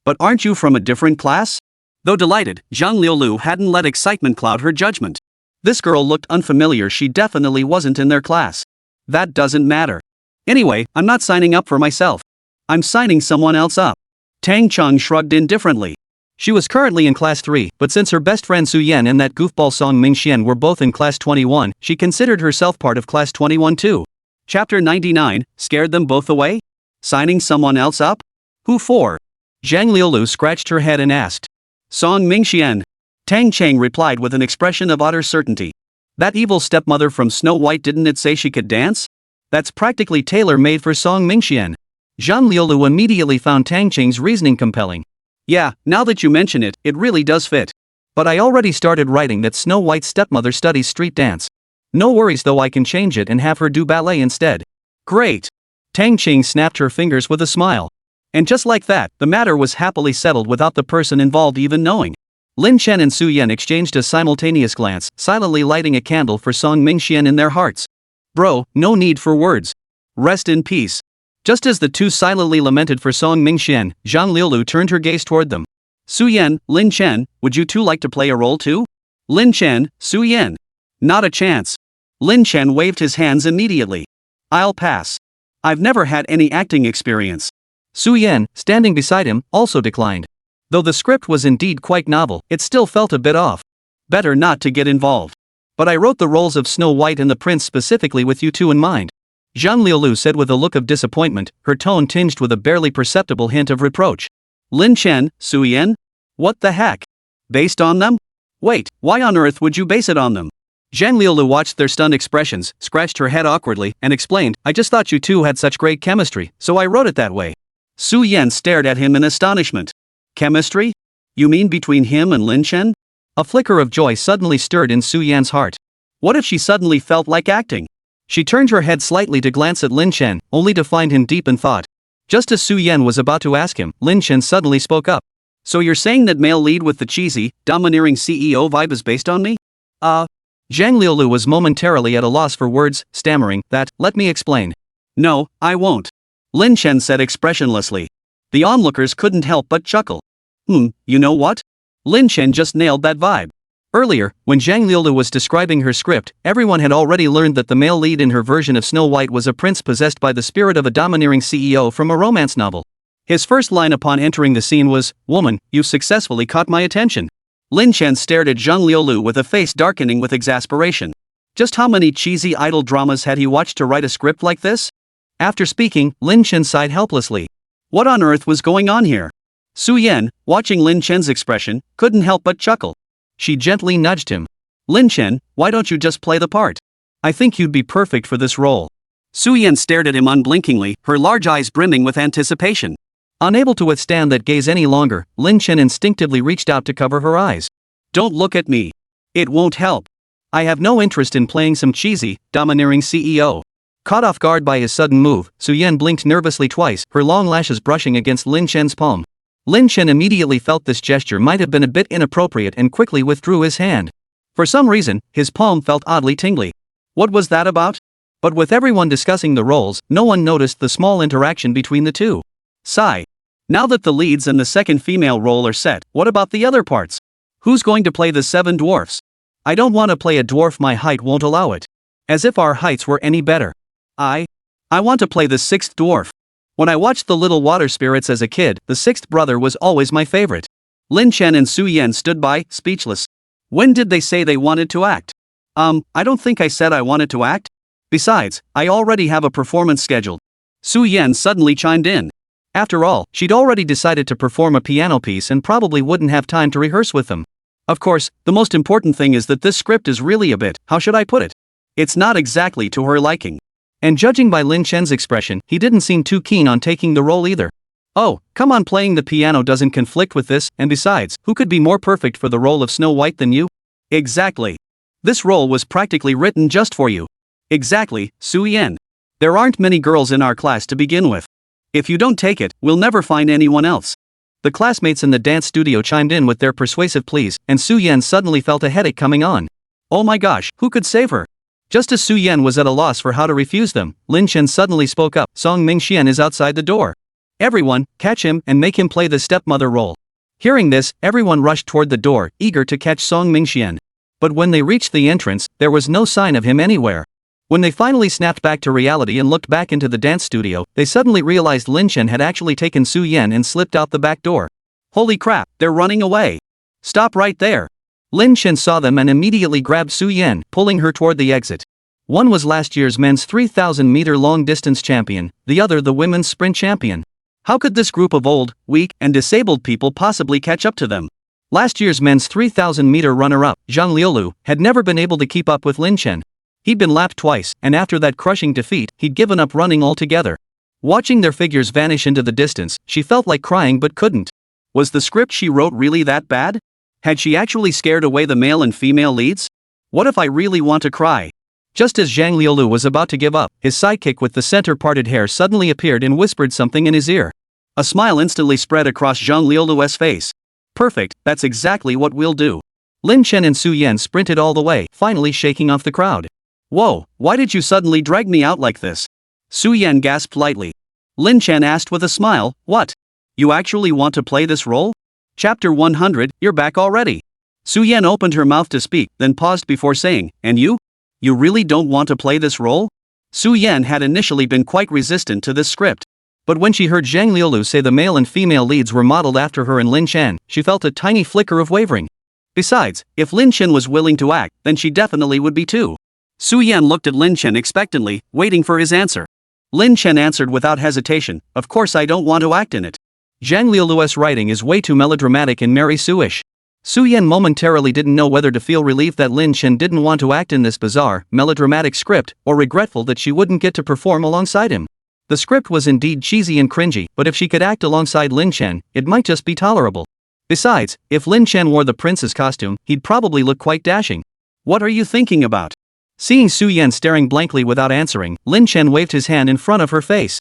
[SPEAKER 1] But aren't you from a different class?" Though delighted, Zhang Liulu hadn't let excitement cloud her judgment. This girl looked unfamiliar, she definitely wasn't in their class. "That doesn't matter. Anyway, I'm not signing up for myself. I'm signing someone else up." Tang Cheng shrugged indifferently. She was currently in class 3, but since her best friend Su Yan and that goofball Song Mingxian were both in class 21, she considered herself part of class 21 too. Chapter 99, scared them both away? Signing someone else up? Who for? Zhang Liulu scratched her head and asked. Song Mingxian. Tang Cheng replied with an expression of utter certainty. That evil stepmother from Snow White, didn't it say she could dance? That's practically tailor-made for Song Mingxian. Zhang Liulu immediately found Tang Cheng's reasoning compelling. Yeah, now that you mention it, it really does fit. But I already started writing that Snow White's stepmother studies street dance. No worries though, I can change it and have her do ballet instead. Great! Tang Cheng snapped her fingers with a smile. And just like that, the matter was happily settled without the person involved even knowing. Lin Chen and Su Yan exchanged a simultaneous glance, silently lighting a candle for Song Mingxian in their hearts. Bro, no need for words. Rest in peace. Just as the two silently lamented for Song Mingxian, Zhang Liulu turned her gaze toward them. Su Yan, Lin Chen, would you two like to play a role too? Lin Chen, Su Yan. Not a chance. Lin Chen waved his hands immediately. I'll pass. I've never had any acting experience. Su Yan, standing beside him, also declined. Though the script was indeed quite novel, it still felt a bit off. Better not to get involved. But I wrote the roles of Snow White and the Prince specifically with you two in mind. Zhang Liulu said with a look of disappointment, her tone tinged with a barely perceptible hint of reproach. Lin Chen, Su Yan? What the heck? Based on them? Wait, why on earth would you base it on them? Zhang Liulu watched their stunned expressions, scratched her head awkwardly, and explained, I just thought you two had such great chemistry, so I wrote it that way. Su Yan stared at him in astonishment. Chemistry? You mean between him and Lin Chen? A flicker of joy suddenly stirred in Su Yan's heart. What if she suddenly felt like acting? She turned her head slightly to glance at Lin Chen, only to find him deep in thought. Just as Su Yan was about to ask him, Lin Chen suddenly spoke up. So you're saying that male lead with the cheesy, domineering CEO vibe is based on me? Zhang Liulu was momentarily at a loss for words, stammering, let me explain. No, I won't. Lin Chen said expressionlessly. The onlookers couldn't help but chuckle. You know what? Lin Chen just nailed that vibe. Earlier, when Zhang Liulu was describing her script, everyone had already learned that the male lead in her version of Snow White was a prince possessed by the spirit of a domineering CEO from a romance novel. His first line upon entering the scene was, Woman, you've successfully caught my attention. Lin Chen stared at Zhang Liulu with a face darkening with exasperation. Just how many cheesy idol dramas had he watched to write a script like this? After speaking, Lin Chen sighed helplessly. What on earth was going on here? Su Yan, watching Lin Chen's expression, couldn't help but chuckle. She gently nudged him. Lin Chen, why don't you just play the part? I think you'd be perfect for this role. Su Yan stared at him unblinkingly, her large eyes brimming with anticipation. Unable to withstand that gaze any longer, Lin Chen instinctively reached out to cover her eyes. Don't look at me. It won't help. I have no interest in playing some cheesy, domineering CEO. Caught off guard by his sudden move, Su Yan blinked nervously twice, her long lashes brushing against Lin Chen's palm. Lin Chen immediately felt this gesture might have been a bit inappropriate and quickly withdrew his hand. For some reason, his palm felt oddly tingly. What was that about? But with everyone discussing the roles, no one noticed the small interaction between the two. Sigh. Now that the leads and the second female role are set, what about the other parts? Who's going to play the 7 dwarfs? I don't want to play a dwarf, my height won't allow it. As if our heights were any better. I want to play the 6th dwarf. When I watched the little water spirits as a kid, the 6th brother was always my favorite. Lin Chen and Su Yan stood by, speechless. When did they say they wanted to act? I don't think I said I wanted to act. Besides, I already have a performance scheduled. Su Yan suddenly chimed in. After all, she'd already decided to perform a piano piece and probably wouldn't have time to rehearse with them. Of course, the most important thing is that this script is really a bit, how should I put it? It's not exactly to her liking. And judging by Lin Chen's expression, he didn't seem too keen on taking the role either. Oh, come on, playing the piano doesn't conflict with this, and besides, who could be more perfect for the role of Snow White than you? Exactly. This role was practically written just for you. Exactly, Su Yan. There aren't many girls in our class to begin with. If you don't take it, we'll never find anyone else. The classmates in the dance studio chimed in with their persuasive pleas, and Su Yan suddenly felt a headache coming on. Oh my gosh, who could save her? Just as Su Yan was at a loss for how to refuse them, Lin Chen suddenly spoke up. Song Mingxian is outside the door. Everyone, catch him and make him play the stepmother role. Hearing this, everyone rushed toward the door, eager to catch Song Mingxian. But when they reached the entrance, there was no sign of him anywhere. When they finally snapped back to reality and looked back into the dance studio, they suddenly realized Lin Chen had actually taken Su Yan and slipped out the back door. Holy crap, they're running away. Stop right there. Lin Chen saw them and immediately grabbed Su Yan, pulling her toward the exit. One was last year's men's 3,000-meter long-distance champion, the other the women's sprint champion. How could this group of old, weak, and disabled people possibly catch up to them? Last year's men's 3,000-meter runner-up, Zhang Liulu, had never been able to keep up with Lin Chen. He'd been lapped twice, and after that crushing defeat, he'd given up running altogether. Watching their figures vanish into the distance, she felt like crying but couldn't. Was the script she wrote really that bad? Had she actually scared away the male and female leads? What if I really want to cry? Just as Zhang Liulu was about to give up, his sidekick with the center-parted hair suddenly appeared and whispered something in his ear. A smile instantly spread across Zhang Liulu's face. Perfect, that's exactly what we'll do. Lin Chen and Su Yan sprinted all the way, finally shaking off the crowd. Whoa, why did you suddenly drag me out like this? Su Yan gasped lightly. Lin Chen asked with a smile, what? You actually want to play this role? Chapter 100, you're back already. Su Yan opened her mouth to speak, then paused before saying, and you? You really don't want to play this role? Su Yan had initially been quite resistant to this script. But when she heard Zhang Liulu say the male and female leads were modeled after her and Lin Chen, she felt a tiny flicker of wavering. Besides, if Lin Chen was willing to act, then she definitely would be too. Su Yan looked at Lin Chen expectantly, waiting for his answer. Lin Chen answered without hesitation, of course I don't want to act in it. Zhang Liulu's writing is way too melodramatic and Mary Sue-ish. Su Yan momentarily didn't know whether to feel relieved that Lin Chen didn't want to act in this bizarre, melodramatic script, or regretful that she wouldn't get to perform alongside him. The script was indeed cheesy and cringy, but if she could act alongside Lin Chen, it might just be tolerable. Besides, if Lin Chen wore the prince's costume, he'd probably look quite dashing. What are you thinking about? Seeing Su Yan staring blankly without answering, Lin Chen waved his hand in front of her face.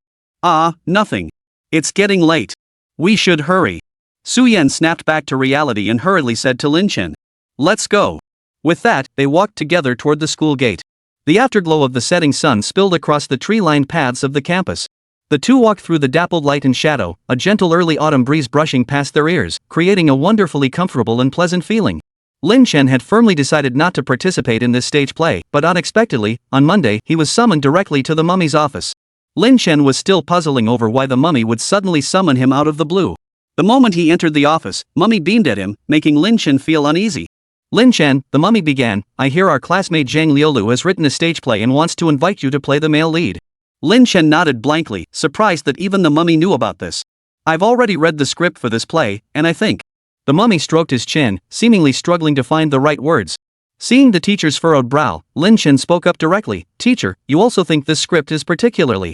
[SPEAKER 1] Nothing. It's getting late. We should hurry. Su Yan snapped back to reality and hurriedly said to Lin Chen. Let's go. With that, they walked together toward the school gate. The afterglow of the setting sun spilled across the tree-lined paths of the campus. The two walked through the dappled light and shadow, a gentle early autumn breeze brushing past their ears, creating a wonderfully comfortable and pleasant feeling. Lin Chen had firmly decided not to participate in this stage play, but unexpectedly, on Monday, he was summoned directly to the mummy's office. Lin Chen was still puzzling over why the mummy would suddenly summon him out of the blue. The moment he entered the office, Mummy beamed at him, making Lin Chen feel uneasy. Lin Chen, the mummy began, I hear our classmate Zhang Liulu has written a stage play and wants to invite you to play the male lead. Lin Chen nodded blankly, surprised that even the mummy knew about this. I've already read the script for this play, and I think. The mummy stroked his chin, seemingly struggling to find the right words. Seeing the teacher's furrowed brow, Lin Chen spoke up directly. Teacher, you also think this script is particularly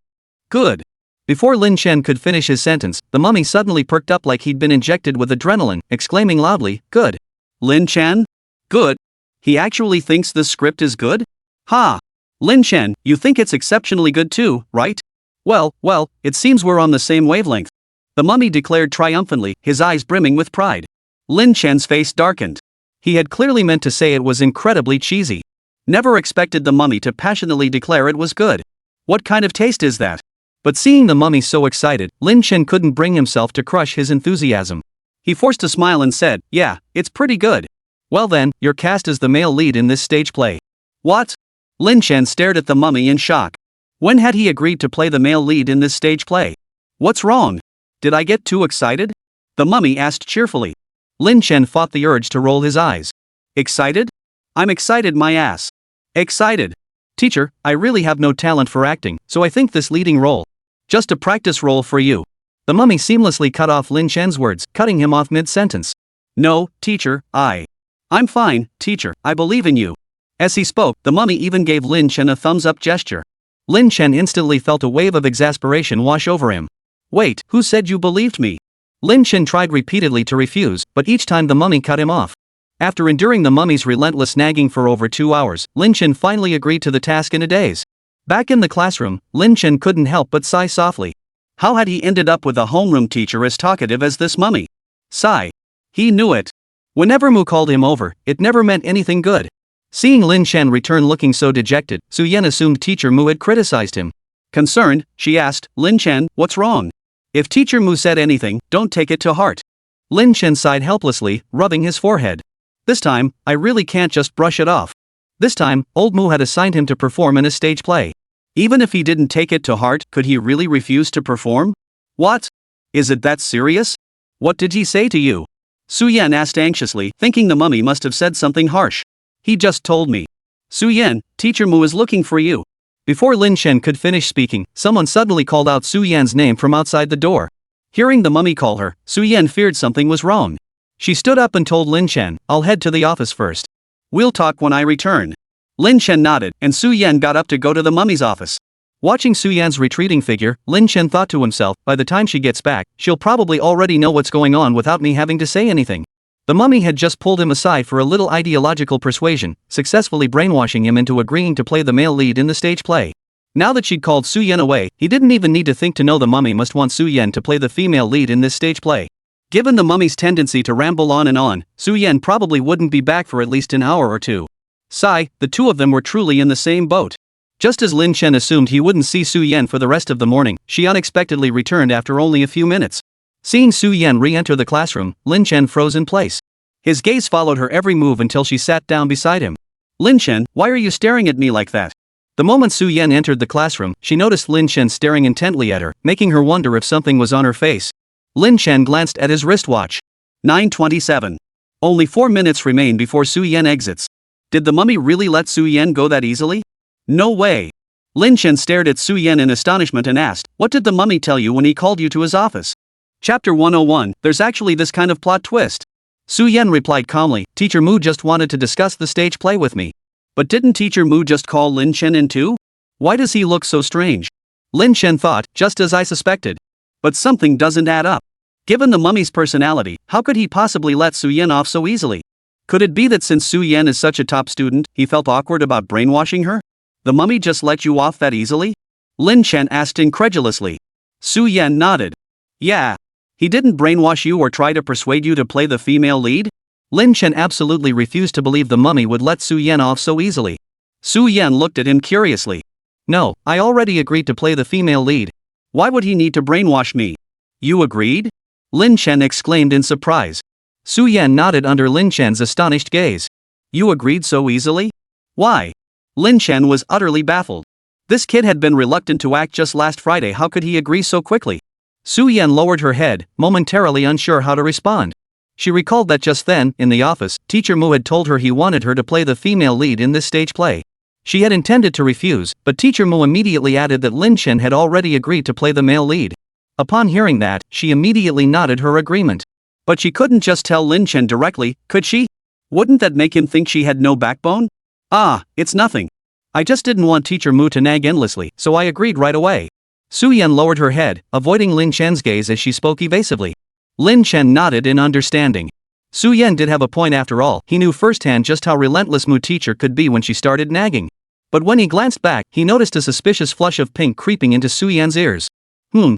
[SPEAKER 1] good. Before Lin Chen could finish his sentence, the mummy suddenly perked up like he'd been injected with adrenaline, exclaiming loudly, good. Lin Chen? Good? He actually thinks this script is good? Ha! Lin Chen, you think it's exceptionally good too, right? Well, it seems we're on the same wavelength. The mummy declared triumphantly, his eyes brimming with pride. Lin Chen's face darkened. He had clearly meant to say it was incredibly cheesy. Never expected the mummy to passionately declare it was good. What kind of taste is that? But seeing the mummy so excited, Lin Chen couldn't bring himself to crush his enthusiasm. He forced a smile and said, yeah, it's pretty good. Well then, you're cast as the male lead in this stage play. What? Lin Chen stared at the mummy in shock. When had he agreed to play the male lead in this stage play? What's wrong? Did I get too excited? The mummy asked cheerfully. Lin Chen fought the urge to roll his eyes. Excited? I'm excited my ass. Excited. Teacher, I really have no talent for acting, so I think this leading role. Just a practice role for you. The mummy seamlessly cut off Lin Chen's words, cutting him off mid-sentence. No, teacher, I'm fine, teacher, I believe in you. As he spoke, the mummy even gave Lin Chen a thumbs-up gesture. Lin Chen instantly felt a wave of exasperation wash over him. Wait, who said you believed me? Lin Chen tried repeatedly to refuse, but each time the mummy cut him off. After enduring the mummy's relentless nagging for over 2 hours, Lin Chen finally agreed to the task in a daze. Back in the classroom, Lin Chen couldn't help but sigh softly. How had he ended up with a homeroom teacher as talkative as this mummy? Sigh. He knew it. Whenever Mu called him over, it never meant anything good. Seeing Lin Chen return looking so dejected, Su Yan assumed Teacher Mu had criticized him. Concerned, she asked, Lin Chen, what's wrong? If Teacher Mu said anything, don't take it to heart. Lin Chen sighed helplessly, rubbing his forehead. This time, I really can't just brush it off. This time, old Mu had assigned him to perform in a stage play. Even if he didn't take it to heart, could he really refuse to perform? What? Is it that serious? What did he say to you? Su Yan asked anxiously, thinking the mummy must have said something harsh. He just told me. Su Yan, Teacher Mu is looking for you. Before Lin Chen could finish speaking, someone suddenly called out Su Yan's name from outside the door. Hearing the mummy call her, Su Yan feared something was wrong. She stood up and told Lin Chen, I'll head to the office first. We'll talk when I return. Lin Chen nodded, and Su Yan got up to go to the mummy's office. Watching Su Yan's retreating figure, Lin Chen thought to himself, by the time she gets back, she'll probably already know what's going on without me having to say anything. The mummy had just pulled him aside for a little ideological persuasion, successfully brainwashing him into agreeing to play the male lead in the stage play. Now that she'd called Su Yan away, he didn't even need to think to know the mummy must want Su Yan to play the female lead in this stage play. Given the mummy's tendency to ramble on, Su Yan probably wouldn't be back for at least an hour or two. Sigh, the two of them were truly in the same boat. Just as Lin Chen assumed he wouldn't see Su Yan for the rest of the morning, she unexpectedly returned after only a few minutes. Seeing Su Yan re-enter the classroom, Lin Chen froze in place. His gaze followed her every move until she sat down beside him. Lin Chen, why are you staring at me like that? The moment Su Yan entered the classroom, she noticed Lin Chen staring intently at her, making her wonder if something was on her face. Lin Chen glanced at his wristwatch. 9:27. Only 4 minutes remain before Su Yan exits. Did the mummy really let Su Yan go that easily? No way. Lin Chen stared at Su Yan in astonishment and asked, what did the mummy tell you when he called you to his office? Chapter 101, there's actually this kind of plot twist. Su Yan replied calmly, Teacher Mu just wanted to discuss the stage play with me. But didn't Teacher Mu just call Lin Chen in too? Why does he look so strange? Lin Chen thought, just as I suspected. But something doesn't add up. Given the mummy's personality, how could he possibly let Su Yan off so easily? Could it be that since Su Yan is such a top student, he felt awkward about brainwashing her? The mummy just let you off that easily? Lin Chen asked incredulously. Su Yan nodded. Yeah. He didn't brainwash you or try to persuade you to play the female lead? Lin Chen absolutely refused to believe the mummy would let Su Yan off so easily. Su Yan looked at him curiously. No, I already agreed to play the female lead. Why would he need to brainwash me? You agreed? Lin Chen exclaimed in surprise. Su Yan nodded under Lin Chen's astonished gaze. You agreed so easily? Why? Lin Chen was utterly baffled. This kid had been reluctant to act just last Friday, how could he agree so quickly? Su Yan lowered her head, momentarily unsure how to respond. She recalled that just then, in the office, Teacher Mu had told her he wanted her to play the female lead in this stage play. She had intended to refuse, but teacher Mu immediately added that Lin Chen had already agreed to play the male lead. Upon hearing that, she immediately nodded her agreement. But she couldn't just tell Lin Chen directly, could she? Wouldn't that make him think she had no backbone? Ah, it's nothing. I just didn't want teacher Mu to nag endlessly, so I agreed right away. Su-Yen lowered her head, avoiding Lin Chen's gaze as she spoke evasively. Lin Chen nodded in understanding. Su-Yen did have a point after all, he knew firsthand just how relentless Mu teacher could be when she started nagging. But when he glanced back, he noticed a suspicious flush of pink creeping into Su-Yen's ears.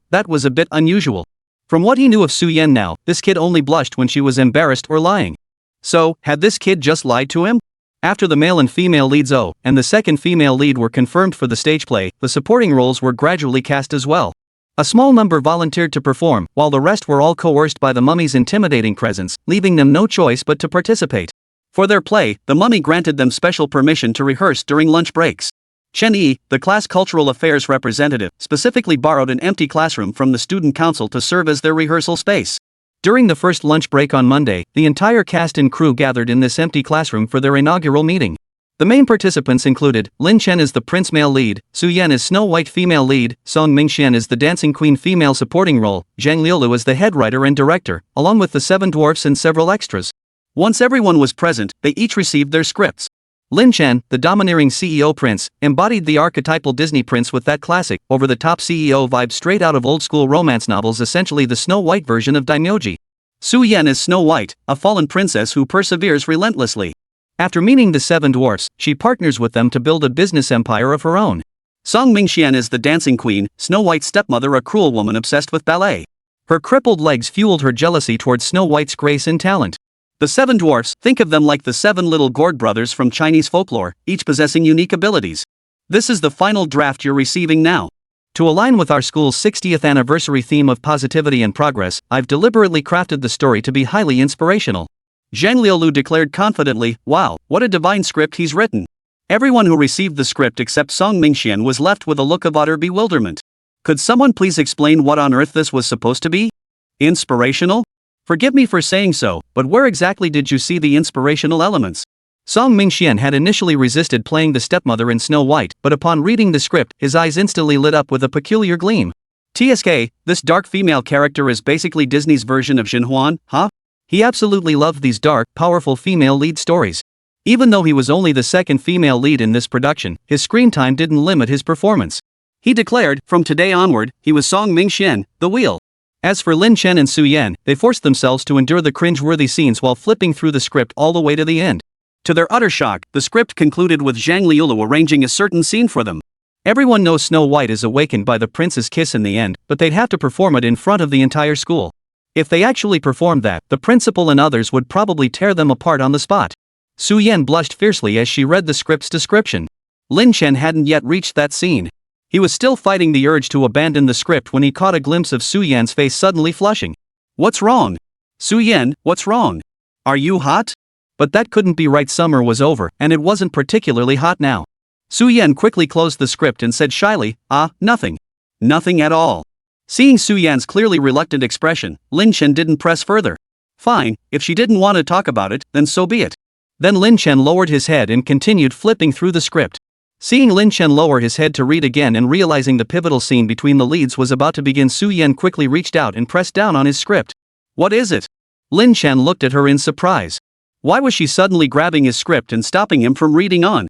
[SPEAKER 1] That was a bit unusual. From what he knew of Su-Yen now, this kid only blushed when she was embarrassed or lying. So, had this kid just lied to him? After the male and female leads and the second female lead were confirmed for the stage play, the supporting roles were gradually cast as well. A small number volunteered to perform, while the rest were all coerced by the mummy's intimidating presence, leaving them no choice but to participate. For their play, the mummy granted them special permission to rehearse during lunch breaks. Chen Yi, the class cultural affairs representative, specifically borrowed an empty classroom from the student council to serve as their rehearsal space. During the first lunch break on Monday, the entire cast and crew gathered in this empty classroom for their inaugural meeting. The main participants included, Lin Chen is the prince male lead, Su-Yen is Snow White female lead, Song Mingxian is the dancing queen female supporting role, Zhang Liulu is the head writer and director, along with the 7 dwarfs and several extras. Once everyone was present, they each received their scripts. Lin Chen, the domineering CEO prince, embodied the archetypal Disney prince with that classic, over-the-top CEO vibe straight out of old-school romance novels, essentially the Snow White version of Daimyoji. Su-Yen is Snow White, a fallen princess who perseveres relentlessly. After meeting the 7 dwarfs, she partners with them to build a business empire of her own. Song Mingxian is the dancing queen, Snow White's stepmother, a cruel woman obsessed with ballet. Her crippled legs fueled her jealousy towards Snow White's grace and talent. The 7 dwarfs, think of them like the 7 little gourd brothers from Chinese folklore, each possessing unique abilities. This is the final draft you're receiving now. To align with our school's 60th anniversary theme of positivity and progress, I've deliberately crafted the story to be highly inspirational. Zhang Liulu declared confidently, wow, what a divine script he's written. Everyone who received the script except Song Mingxian was left with a look of utter bewilderment. Could someone please explain what on earth this was supposed to be? Inspirational? Forgive me for saying so, but where exactly did you see the inspirational elements? Song Mingxian had initially resisted playing the stepmother in Snow White, but upon reading the script, his eyes instantly lit up with a peculiar gleam. TSK, this dark female character is basically Disney's version of Xinhuan, huh? He absolutely loved these dark, powerful female lead stories. Even though he was only the second female lead in this production, his screen time didn't limit his performance. He declared, from today onward, he was Song Mingxian, the wheel. As for Lin Chen and Su-Yen, they forced themselves to endure the cringe-worthy scenes while flipping through the script all the way to the end. To their utter shock, the script concluded with Zhang Liulu arranging a certain scene for them. Everyone knows Snow White is awakened by the prince's kiss in the end, but they'd have to perform it in front of the entire school. If they actually performed that, the principal and others would probably tear them apart on the spot. Su-Yen blushed fiercely as she read the script's description. Lin Chen hadn't yet reached that scene. He was still fighting the urge to abandon the script when he caught a glimpse of Su-Yen's face suddenly flushing. What's wrong? Su-Yen, what's wrong? Are you hot? But that couldn't be right, summer was over, and it wasn't particularly hot now. Su-Yen quickly closed the script and said shyly, nothing. Nothing at all. Seeing Su-Yen's clearly reluctant expression, Lin Chen didn't press further. Fine, if she didn't want to talk about it, then so be it. Then Lin Chen lowered his head and continued flipping through the script. Seeing Lin Chen lower his head to read again and realizing the pivotal scene between the leads was about to begin, Su-Yen quickly reached out and pressed down on his script. What is it? Lin Chen looked at her in surprise. Why was she suddenly grabbing his script and stopping him from reading on?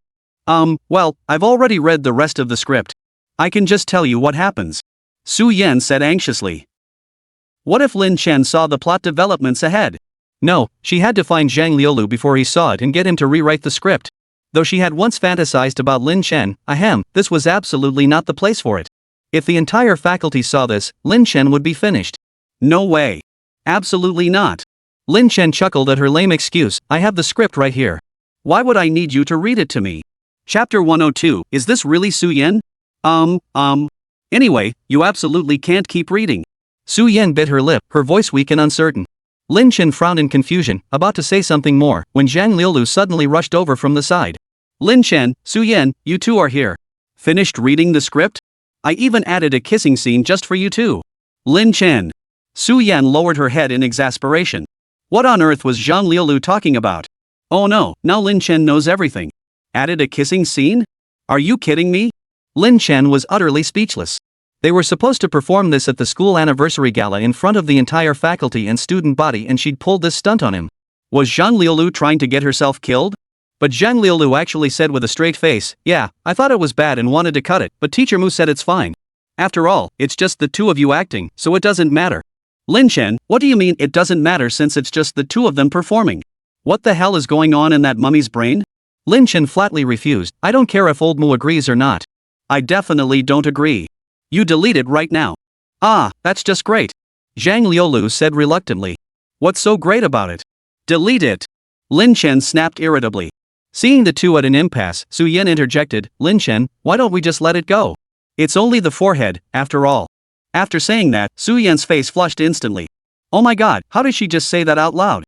[SPEAKER 1] Well, I've already read the rest of the script. I can just tell you what happens. Su-Yen said anxiously. What if Lin Chen saw the plot developments ahead? No, she had to find Zhang Liulu before he saw it and get him to rewrite the script. Though she had once fantasized about Lin Chen, this was absolutely not the place for it. If the entire faculty saw this, Lin Chen would be finished. No way. Absolutely not. Lin Chen chuckled at her lame excuse, I have the script right here. Why would I need you to read it to me? Chapter 102, is this really Su-Yen? Anyway, you absolutely can't keep reading. Su-Yen bit her lip, her voice weak and uncertain. Lin Chen frowned in confusion, about to say something more, when Zhang Liulu suddenly rushed over from the side. Lin Chen, Su-Yen, you two are here. Finished reading the script? I even added a kissing scene just for you two. Lin Chen. Su-Yen lowered her head in exasperation. What on earth was Zhang Liulu talking about? Oh no, now Lin Chen knows everything. Added a kissing scene? Are you kidding me? Lin Chen was utterly speechless. They were supposed to perform this at the school anniversary gala in front of the entire faculty and student body, and she'd pulled this stunt on him. Was Zhang Liulu trying to get herself killed? But Zhang Liulu actually said with a straight face, "Yeah, I thought it was bad and wanted to cut it, but Teacher Mu said it's fine. After all, it's just the two of you acting, so it doesn't matter." Lin Chen, what do you mean it doesn't matter since it's just the two of them performing? What the hell is going on in that mummy's brain? Lin Chen flatly refused. I don't care if old Mu agrees or not. I definitely don't agree. You delete it right now. Ah, that's just great. Zhang Liulu said reluctantly. What's so great about it? Delete it. Lin Chen snapped irritably. Seeing the two at an impasse, Su Yan interjected, Lin Chen, why don't we just let it go? It's only the forehead, after all. After saying that, Su Yan's face flushed instantly. Oh my god, how did she just say that out loud?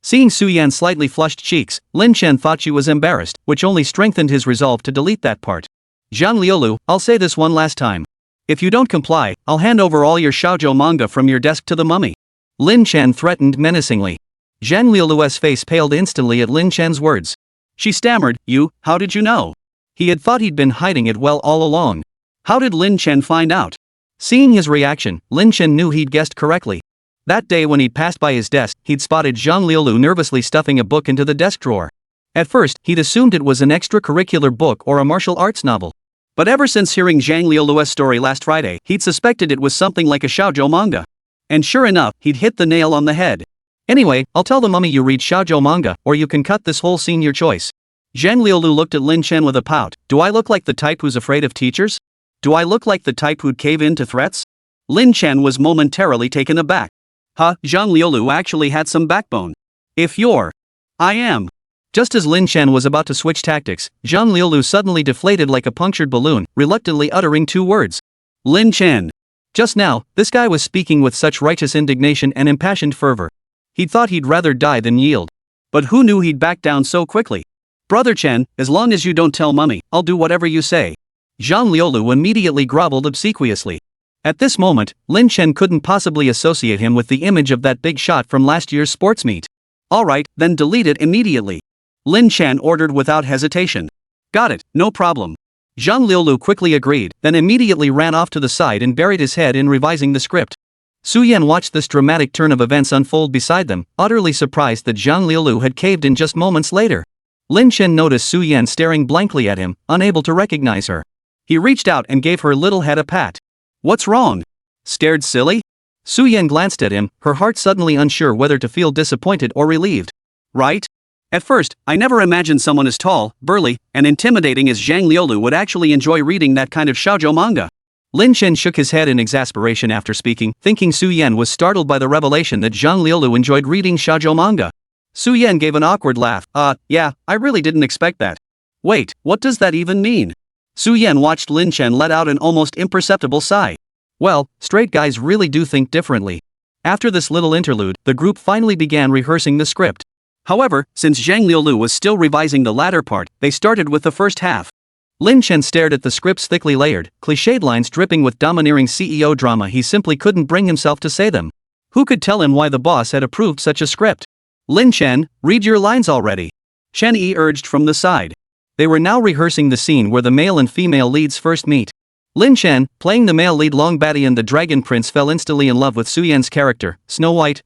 [SPEAKER 1] Seeing Su Yan's slightly flushed cheeks, Lin Chen thought she was embarrassed, which only strengthened his resolve to delete that part. Zhang Liulu, I'll say this one last time. If you don't comply, I'll hand over all your shoujo manga from your desk to the mummy. Lin Chen threatened menacingly. Zhang Liulu's face paled instantly at Lin Chen's words. She stammered, how did you know? He had thought he'd been hiding it well all along. How did Lin Chen find out? Seeing his reaction, Lin Chen knew he'd guessed correctly. That day when he'd passed by his desk, he'd spotted Zhang Liulu nervously stuffing a book into the desk drawer. At first, he'd assumed it was an extracurricular book or a martial arts novel. But ever since hearing Zhang Liulu's story last Friday, he'd suspected it was something like a shoujo manga. And sure enough, he'd hit the nail on the head. Anyway, I'll tell the mummy you read shoujo manga, or you can cut this whole scene your choice. Zhang Liulu looked at Lin Chen with a pout. Do I look like the type who's afraid of teachers? Do I look like the type who'd cave in to threats? Lin Chen was momentarily taken aback. Zhang Liulu actually had some backbone. If you're... I am. Just as Lin Chen was about to switch tactics, Zhang Liulu suddenly deflated like a punctured balloon, reluctantly uttering two words. Lin Chen. Just now, this guy was speaking with such righteous indignation and impassioned fervor. He'd thought he'd rather die than yield. But who knew he'd back down so quickly? Brother Chen, as long as you don't tell mummy, I'll do whatever you say. Zhang Liulu immediately groveled obsequiously. At this moment, Lin Chen couldn't possibly associate him with the image of that big shot from last year's sports meet. Alright, then delete it immediately. Lin Chen ordered without hesitation. Got it, no problem. Zhang Liulu quickly agreed, then immediately ran off to the side and buried his head in revising the script. Su Yan watched this dramatic turn of events unfold beside them, utterly surprised that Zhang Liulu had caved in just moments later. Lin Chen noticed Su Yan staring blankly at him, unable to recognize her. He reached out and gave her little head a pat. What's wrong? Scared silly? Su Yan glanced at him, her heart suddenly unsure whether to feel disappointed or relieved. Right? At first, I never imagined someone as tall, burly, and intimidating as Zhang Liulu would actually enjoy reading that kind of shoujo manga. Lin Chen shook his head in exasperation after speaking, thinking Su Yan was startled by the revelation that Zhang Liulu enjoyed reading shoujo manga. Su Yan gave an awkward laugh. Yeah, I really didn't expect that. Wait, what does that even mean? Su Yan watched Lin Chen let out an almost imperceptible sigh. Well, straight guys really do think differently. After this little interlude, the group finally began rehearsing the script. However, since Zhang Liulu was still revising the latter part, they started with the first half. Lin Chen stared at the script's thickly layered, cliched lines dripping with domineering CEO drama. He simply couldn't bring himself to say them. Who could tell him why the boss had approved such a script? Lin Chen, read your lines already. Chen Yi urged from the side. They were now rehearsing the scene where the male and female leads first meet. Lin Chen, playing the male lead Long Batty and the Dragon Prince, fell instantly in love with Su Yan's character, Snow White,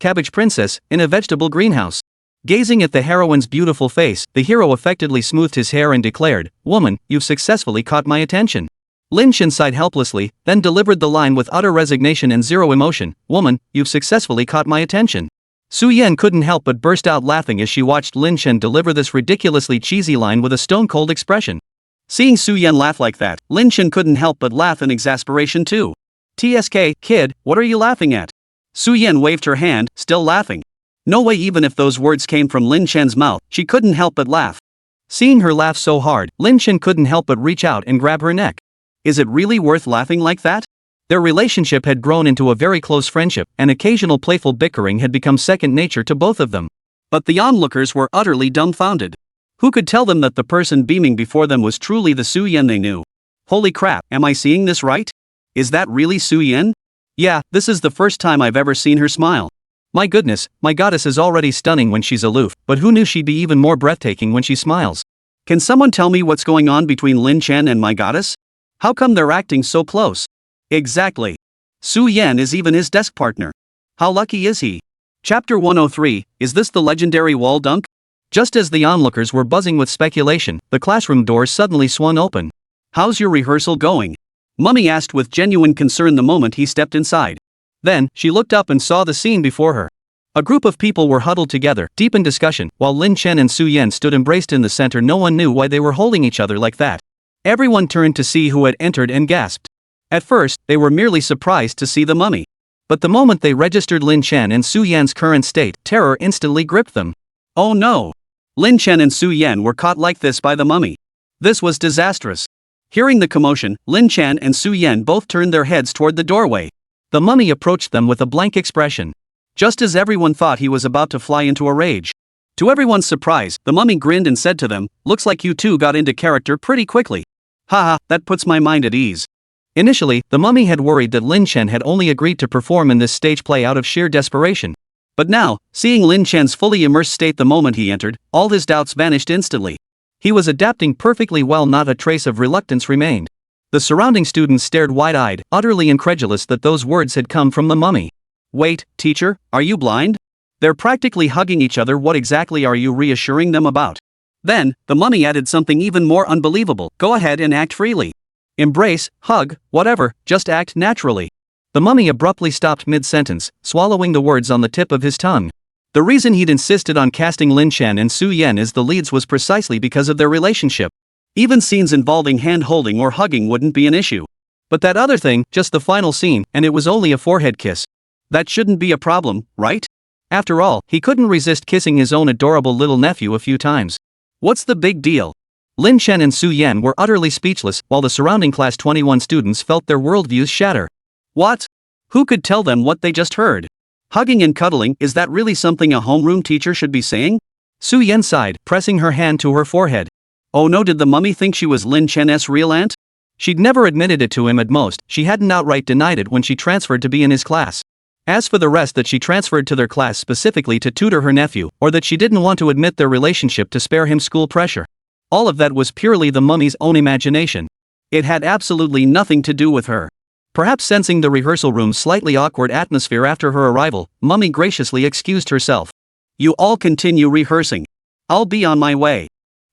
[SPEAKER 1] Cabbage Princess, in a vegetable greenhouse. Gazing at the heroine's beautiful face, the hero affectedly smoothed his hair and declared, "Woman, you've successfully caught my attention." Lin Chen sighed helplessly, then delivered the line with utter resignation and zero emotion, "Woman, you've successfully caught my attention." Su Yan couldn't help but burst out laughing as she watched Lin Chen deliver this ridiculously cheesy line with a stone-cold expression. Seeing Su Yan laugh like that, Lin Chen couldn't help but laugh in exasperation too. "TSK, kid, what are you laughing at?" Su Yan waved her hand, still laughing. No way, even if those words came from Lin Chen's mouth, she couldn't help but laugh. Seeing her laugh so hard, Lin Chen couldn't help but reach out and grab her neck. Is it really worth laughing like that? Their relationship had grown into a very close friendship, and occasional playful bickering had become second nature to both of them. But the onlookers were utterly dumbfounded. Who could tell them that the person beaming before them was truly the Su Yan they knew? Holy crap, am I seeing this right? Is that really Su Yan? Yeah, this is the first time I've ever seen her smile. My goodness, my goddess is already stunning when she's aloof, but who knew she'd be even more breathtaking when she smiles? Can someone tell me what's going on between Lin Chen and my goddess? How come they're acting so close? Exactly. Su Yan is even his desk partner. How lucky is he? Chapter 103, is this the legendary wall dunk? Just as the onlookers were buzzing with speculation, the classroom doors suddenly swung open. How's your rehearsal going? Mummy asked with genuine concern the moment he stepped inside. Then, she looked up and saw the scene before her. A group of people were huddled together, deep in discussion, while Lin Chen and Su Yan stood embraced in the center. No one knew why they were holding each other like that. Everyone turned to see who had entered and gasped. At first, they were merely surprised to see the mummy. But the moment they registered Lin Chen and Su Yan's current state, terror instantly gripped them. Oh no! Lin Chen and Su Yan were caught like this by the mummy. This was disastrous. Hearing the commotion, Lin Chen and Su Yan both turned their heads toward the doorway. The mummy approached them with a blank expression. Just as everyone thought he was about to fly into a rage. To everyone's surprise, the mummy grinned and said to them, "Looks like you two got into character pretty quickly. Haha, that puts my mind at ease." Initially, the mummy had worried that Lin Chen had only agreed to perform in this stage play out of sheer desperation. But now, seeing Lin Chen's fully immersed state the moment he entered, all his doubts vanished instantly. He was adapting perfectly well, not a trace of reluctance remained. The surrounding students stared wide-eyed, utterly incredulous that those words had come from the mummy. Wait, teacher, are you blind? They're practically hugging each other. What exactly are you reassuring them about? Then, the mummy added something even more unbelievable. Go ahead and act freely. Embrace, hug, whatever, just act naturally. The mummy abruptly stopped mid-sentence, swallowing the words on the tip of his tongue. The reason he'd insisted on casting Lin Chen and Su Yan as the leads was precisely because of their relationship. Even scenes involving hand-holding or hugging wouldn't be an issue. But that other thing, just the final scene, and it was only a forehead kiss. That shouldn't be a problem, right? After all, he couldn't resist kissing his own adorable little nephew a few times. What's the big deal? Lin Chen and Su Yan were utterly speechless, while the surrounding Class 21 students felt their worldviews shatter. What? Who could tell them what they just heard? Hugging and cuddling, is that really something a homeroom teacher should be saying? Su Yan sighed, pressing her hand to her forehead. Oh no, did the mummy think she was Lin Chen's real aunt? She'd never admitted it to him. At most, she hadn't outright denied it when she transferred to be in his class. As for the rest, that she transferred to their class specifically to tutor her nephew, or that she didn't want to admit their relationship to spare him school pressure. All of that was purely the mummy's own imagination. It had absolutely nothing to do with her. Perhaps sensing the rehearsal room's slightly awkward atmosphere after her arrival, Mummy graciously excused herself. You all continue rehearsing. I'll be on my way.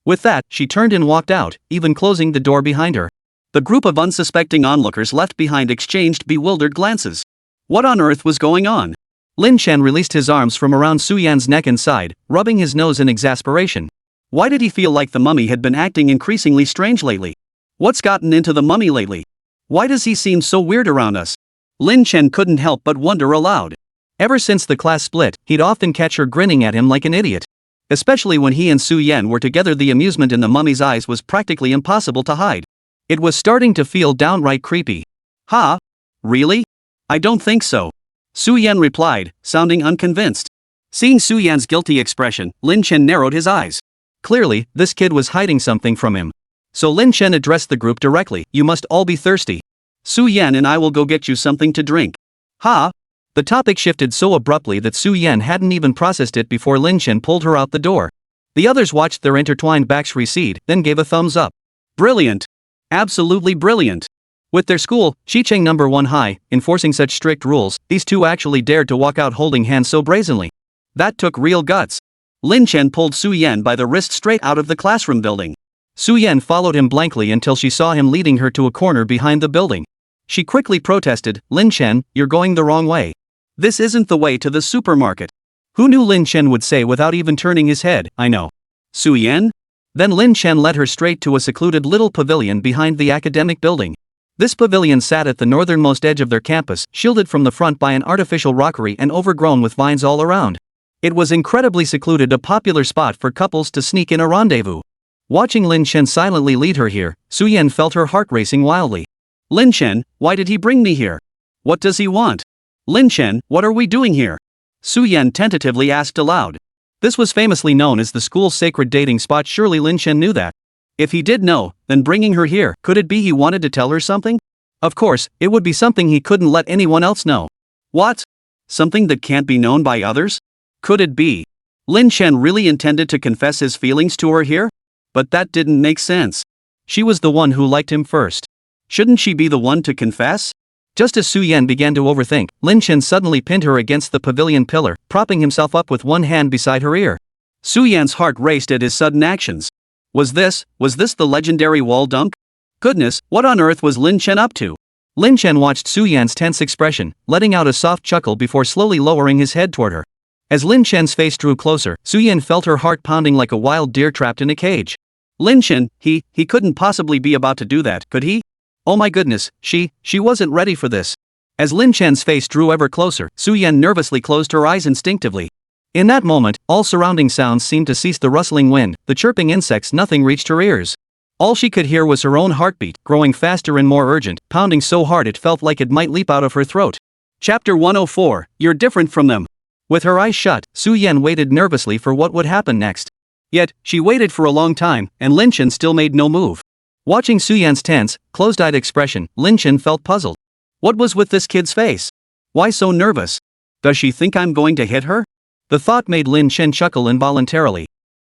[SPEAKER 1] With that, she turned and walked out, even closing the door behind her. The group of unsuspecting onlookers left behind exchanged bewildered glances. What on earth was going on? Lin Chen released his arms from around Su Yan's neck and sighed, rubbing his nose in exasperation. Why did he feel like the mummy had been acting increasingly strange lately? What's gotten into the mummy lately? Why does he seem so weird around us? Lin Chen couldn't help but wonder aloud. Ever since the class split, he'd often catch her grinning at him like an idiot. Especially when he and Su Yan were together, the amusement in the mummy's eyes was practically impossible to hide. It was starting to feel downright creepy. Huh? Really? I don't think so. Su Yan replied, sounding unconvinced. Seeing Su Yan's guilty expression, Lin Chen narrowed his eyes. Clearly, this kid was hiding something from him. So Lin Chen addressed the group directly. You must all be thirsty. Su Yan and I will go get you something to drink. Ha! The topic shifted so abruptly that Su Yan hadn't even processed it before Lin Chen pulled her out the door. The others watched their intertwined backs recede, then gave a thumbs up. Brilliant! Absolutely brilliant! With their school, Xicheng #1 high, enforcing such strict rules, these two actually dared to walk out holding hands so brazenly. That took real guts. Lin Chen pulled Su Yan by the wrist straight out of the classroom building. Su Yan followed him blankly until she saw him leading her to a corner behind the building. She quickly protested, Lin Chen, you're going the wrong way. This isn't the way to the supermarket. Who knew Lin Chen would say without even turning his head, I know. Su Yan? Then Lin Chen led her straight to a secluded little pavilion behind the academic building. This pavilion sat at the northernmost edge of their campus, shielded from the front by an artificial rockery and overgrown with vines all around. It was incredibly secluded, a popular spot for couples to sneak in a rendezvous. Watching Lin Chen silently lead her here, Su Yan felt her heart racing wildly. Lin Chen, why did he bring me here? What does he want? Lin Chen, what are we doing here? Su Yan tentatively asked aloud. This was famously known as the school's sacred dating spot. Surely Lin Chen knew that. If he did know, then bringing her here, could it be he wanted to tell her something? Of course, it would be something he couldn't let anyone else know. What? Something that can't be known by others? Could it be? Lin Chen really intended to confess his feelings to her here? But that didn't make sense. She was the one who liked him first. Shouldn't she be the one to confess? Just as Su-Yen began to overthink, Lin Chen suddenly pinned her against the pavilion pillar, propping himself up with one hand beside her ear. Su-Yen's heart raced at his sudden actions. Was this the legendary wall dunk? Goodness, what on earth was Lin Chen up to? Lin Chen watched Su-Yen's tense expression, letting out a soft chuckle before slowly lowering his head toward her. As Lin Chen's face drew closer, Su-Yen felt her heart pounding like a wild deer trapped in a cage. Lin Chen, he couldn't possibly be about to do that, could he? Oh my goodness, she wasn't ready for this. As Lin Chen's face drew ever closer, Su-Yen nervously closed her eyes instinctively. In that moment, all surrounding sounds seemed to cease. The rustling wind, the chirping insects, nothing reached her ears. All she could hear was her own heartbeat, growing faster and more urgent, pounding so hard it felt like it might leap out of her throat. Chapter 104, You're Different from Them. With her eyes shut, Su-Yen waited nervously for what would happen next. Yet, she waited for a long time, and Lin Chen still made no move. Watching Su-Yen's tense, closed-eyed expression, Lin Chen felt puzzled. What was with this kid's face? Why so nervous? Does she think I'm going to hit her? The thought made Lin Chen chuckle involuntarily.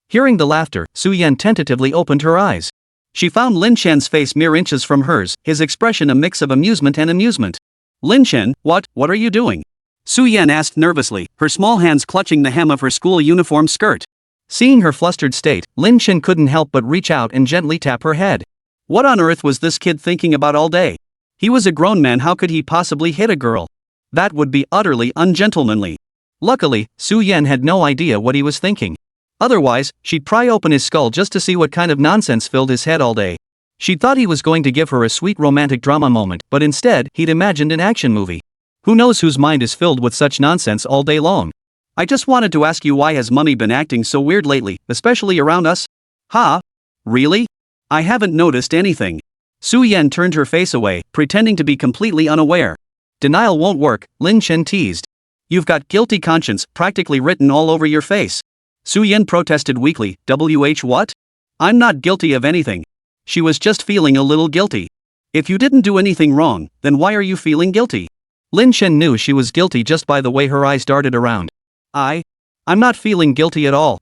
[SPEAKER 1] Hearing the laughter, Su-Yen tentatively opened her eyes. She found Lin Chen's face mere inches from hers, his expression a mix of amusement and amusement. Lin Chen, what are you doing? Su-Yen asked nervously, her small hands clutching the hem of her school uniform skirt. Seeing her flustered state, Lin Chen couldn't help but reach out and gently tap her head. What on earth was this kid thinking about all day? He was a grown man, how could he possibly hit a girl? That would be utterly ungentlemanly. Luckily, Su-Yen had no idea what he was thinking. Otherwise, she'd pry open his skull just to see what kind of nonsense filled his head all day. She'd thought he was going to give her a sweet romantic drama moment, but instead, he'd imagined an action movie. Who knows whose mind is filled with such nonsense all day long? I just wanted to ask you, why has Mummy been acting so weird lately, especially around us? Huh? Really? I haven't noticed anything. Su-Yen turned her face away, pretending to be completely unaware. Denial won't work, Lin Chen teased. You've got guilty conscience practically written all over your face. Su-Yen protested weakly, what? I'm not guilty of anything. She was just feeling a little guilty. If you didn't do anything wrong, then why are you feeling guilty? Lin Chen knew she was guilty just by the way her eyes darted around. I'm not feeling guilty at all,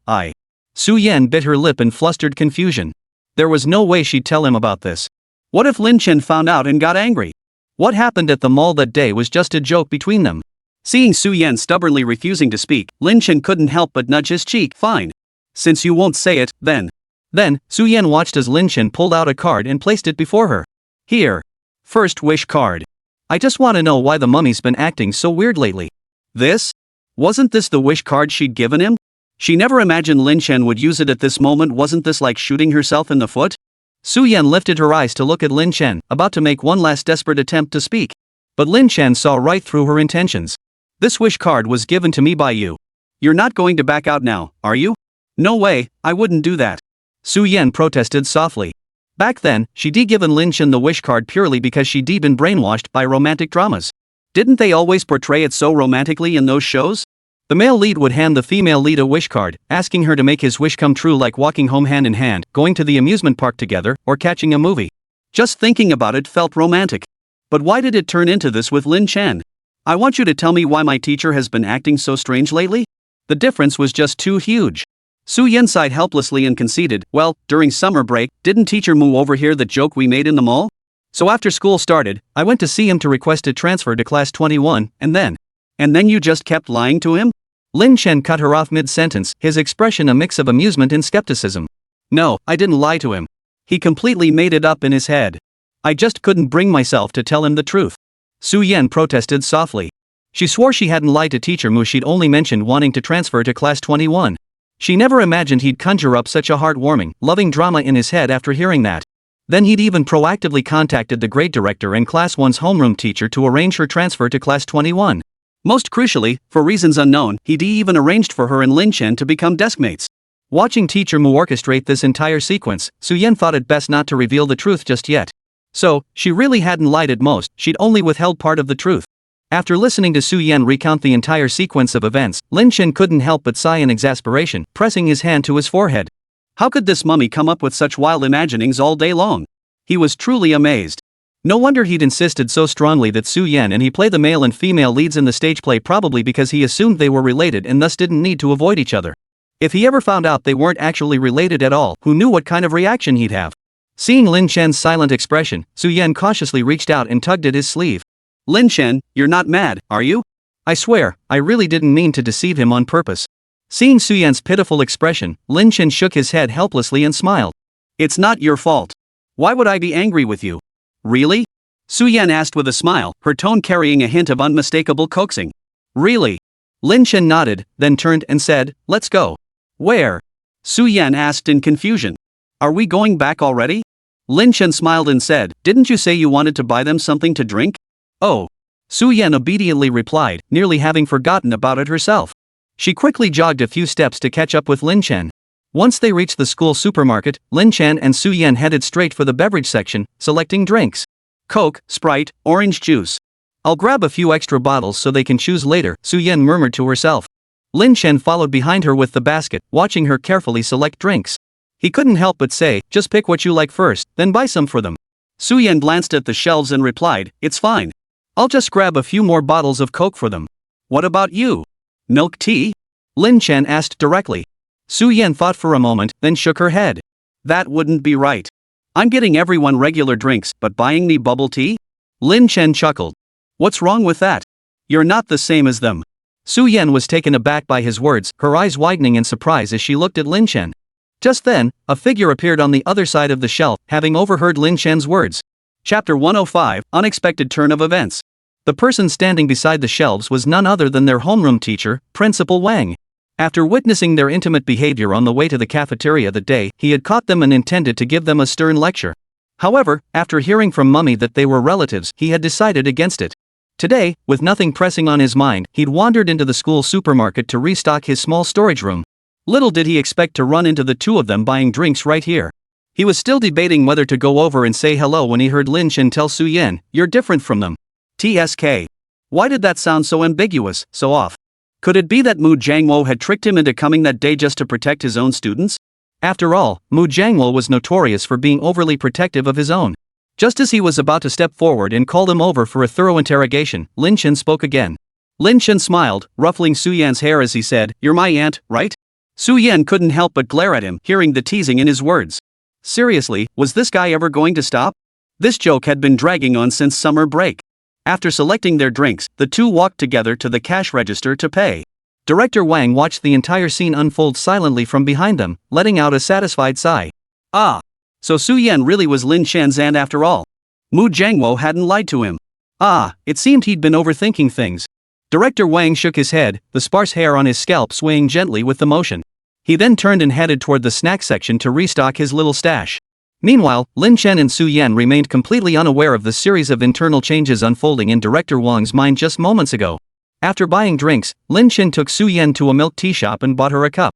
[SPEAKER 1] Su-Yen bit her lip in flustered confusion. There was no way she'd tell him about this. What if Lin Chen found out and got angry? What happened at the mall that day was just a joke between them. Seeing Su-Yen stubbornly refusing to speak, Lin Chen couldn't help but nudge his cheek. Fine. Since you won't say it, then. Then, Su-Yen watched as Lin Chen pulled out a card and placed it before her. Here. First wish card. I just want to know why the mummy's been acting so weird lately. This? Wasn't this the wish card she'd given him? She never imagined Lin Chen would use it at this moment. Wasn't this like shooting herself in the foot? Su-Yen lifted her eyes to look at Lin Chen, about to make one last desperate attempt to speak. But Lin Chen saw right through her intentions. This wish card was given to me by you. You're not going to back out now, are you? No way, I wouldn't do that. Su-Yen protested softly. Back then, she'd given Lin Chen the wish card purely because she'd been brainwashed by romantic dramas. Didn't they always portray it so romantically in those shows? The male lead would hand the female lead a wish card, asking her to make his wish come true, like walking home hand in hand, going to the amusement park together, or catching a movie. Just thinking about it felt romantic. But why did it turn into this with Lin Chen? I want you to tell me why my teacher has been acting so strange lately? The difference was just too huge. Su-Yen sighed helplessly and conceded, well, during summer break, didn't Teacher Mu overhear the joke we made in the mall? So after school started, I went to see him to request a transfer to class 21, and then you just kept lying to him? Lin Chen cut her off mid-sentence, his expression a mix of amusement and skepticism. No, I didn't lie to him. He completely made it up in his head. I just couldn't bring myself to tell him the truth. Su-Yen protested softly. She swore she hadn't lied to Teacher Mu, she'd only mentioned wanting to transfer to class 21. She never imagined he'd conjure up such a heartwarming, loving drama in his head after hearing that. Then he'd even proactively contacted the grade director and class 1's homeroom teacher to arrange her transfer to class 21. Most crucially, for reasons unknown, he'd even arranged for her and Lin Chen to become deskmates. Watching Teacher Mu orchestrate this entire sequence, Su-Yen thought it best not to reveal the truth just yet. So, she really hadn't lied at most, she'd only withheld part of the truth. After listening to Su-Yen recount the entire sequence of events, Lin Chen couldn't help but sigh in exasperation, pressing his hand to his forehead. How could this mummy come up with such wild imaginings all day long? He was truly amazed. No wonder he'd insisted so strongly that Su-Yen and he play the male and female leads in the stage play, probably because he assumed they were related and thus didn't need to avoid each other. If he ever found out they weren't actually related at all, who knew what kind of reaction he'd have? Seeing Lin Chen's silent expression, Su-Yen cautiously reached out and tugged at his sleeve. Lin Chen, you're not mad, are you? I swear, I really didn't mean to deceive him on purpose. Seeing Su-Yen's pitiful expression, Lin Chen shook his head helplessly and smiled. It's not your fault. Why would I be angry with you? Really? Su-Yen asked with a smile, her tone carrying a hint of unmistakable coaxing. Really? Lin Chen nodded, then turned and said, let's go. Where? Su-Yen asked in confusion. Are we going back already? Lin Chen smiled and said, didn't you say you wanted to buy them something to drink? Oh. Su-Yen obediently replied, nearly having forgotten about it herself. She quickly jogged a few steps to catch up with Lin Chen. Once they reached the school supermarket, Lin Chen and Su-Yen headed straight for the beverage section, selecting drinks. Coke, Sprite, orange juice. I'll grab a few extra bottles so they can choose later, Su-Yen murmured to herself. Lin Chen followed behind her with the basket, watching her carefully select drinks. He couldn't help but say, just pick what you like first, then buy some for them. Su-Yen glanced at the shelves and replied, it's fine. I'll just grab a few more bottles of Coke for them. What about you? Milk tea? Lin Chen asked directly. Su-Yen thought for a moment, then shook her head. That wouldn't be right. I'm getting everyone regular drinks, but buying me bubble tea? Lin Chen chuckled. What's wrong with that? You're not the same as them. Su-Yen was taken aback by his words, her eyes widening in surprise as she looked at Lin Chen. Just then, a figure appeared on the other side of the shelf, having overheard Lin Chen's words. Chapter 105, Unexpected Turn of Events. The person standing beside the shelves was none other than their homeroom teacher, Principal Wang. After witnessing their intimate behavior on the way to the cafeteria that day, he had caught them and intended to give them a stern lecture. However, after hearing from Mummy that they were relatives, he had decided against it. Today, with nothing pressing on his mind, he'd wandered into the school supermarket to restock his small storage room. Little did he expect to run into the two of them buying drinks right here. He was still debating whether to go over and say hello when he heard Lin Chen tell Su-Yen, you're different from them. TSK. Why did that sound so ambiguous, so off? Could it be that Mu Jiangwo had tricked him into coming that day just to protect his own students? After all, Mu Jiangwo was notorious for being overly protective of his own. Just as he was about to step forward and call them over for a thorough interrogation, Lin Chen spoke again. Lin Chen smiled, ruffling Su-Yen's hair as he said, you're my aunt, right? Su-Yen couldn't help but glare at him, hearing the teasing in his words. Seriously, was this guy ever going to stop? This joke had been dragging on since summer break. After selecting their drinks, the two walked together to the cash register to pay. Director Wang watched the entire scene unfold silently from behind them, letting out a satisfied sigh. Ah! So Su-Yen really was Lin Chen's aunt after all. Mu Jiangwo hadn't lied to him. Ah, it seemed he'd been overthinking things. Director Wang shook his head, the sparse hair on his scalp swaying gently with the motion. He then turned and headed toward the snack section to restock his little stash. Meanwhile, Lin Chen and Su-Yen remained completely unaware of the series of internal changes unfolding in Director Wang's mind just moments ago. After buying drinks, Lin Chen took Su-Yen to a milk tea shop and bought her a cup.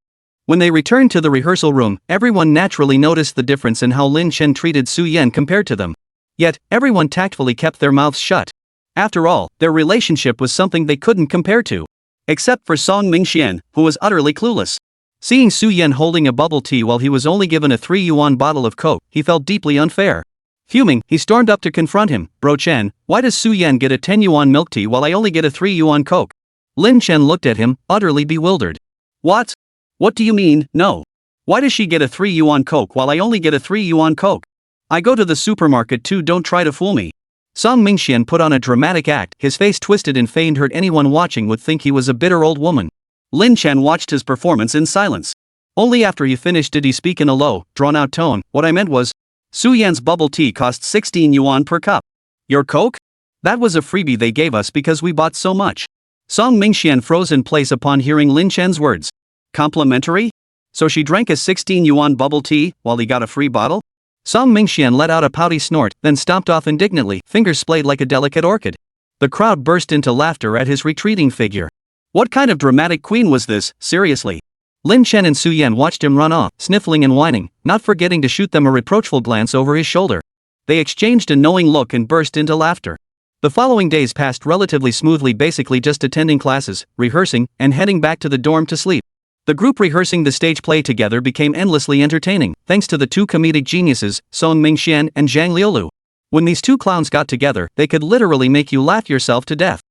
[SPEAKER 1] When they returned to the rehearsal room, everyone naturally noticed the difference in how Lin Chen treated Su-Yen compared to them. Yet, everyone tactfully kept their mouths shut. After all, their relationship was something they couldn't compare to. Except for Song Mingxian, who was utterly clueless. Seeing Su-Yen holding a bubble tea while he was only given a 3 yuan bottle of Coke, he felt deeply unfair. Fuming, he stormed up to confront him. Bro Chen, why does Su-Yen get a 10 yuan milk tea while I only get a 3 yuan Coke? Lin Chen looked at him, utterly bewildered. What? What do you mean, no? Why does she get a 3 yuan Coke while I only get a 3 yuan Coke? I go to the supermarket too, don't try to fool me. Song Mingxian put on a dramatic act, his face twisted and feigned hurt anyone watching would think he was a bitter old woman. Lin Chen watched his performance in silence. Only after he finished did he speak in a low, drawn-out tone, what I meant was, Su-Yen's bubble tea cost 16 yuan per cup. Your Coke? That was a freebie they gave us because we bought so much. Song Mingxian froze in place upon hearing Lin Chen's words. Complimentary? So she drank a 16 yuan bubble tea, while he got a free bottle? Song Mingxian let out a pouty snort, then stomped off indignantly, fingers splayed like a delicate orchid. The crowd burst into laughter at his retreating figure. What kind of dramatic queen was this, seriously? Lin Chen and Su-Yen watched him run off, sniffling and whining, not forgetting to shoot them a reproachful glance over his shoulder. They exchanged a knowing look and burst into laughter. The following days passed relatively smoothly, basically just attending classes, rehearsing, and heading back to the dorm to sleep. The group rehearsing the stage play together became endlessly entertaining, thanks to the two comedic geniuses, Song Mingxian and Zhang Liulu. When these two clowns got together, they could literally make you laugh yourself to death.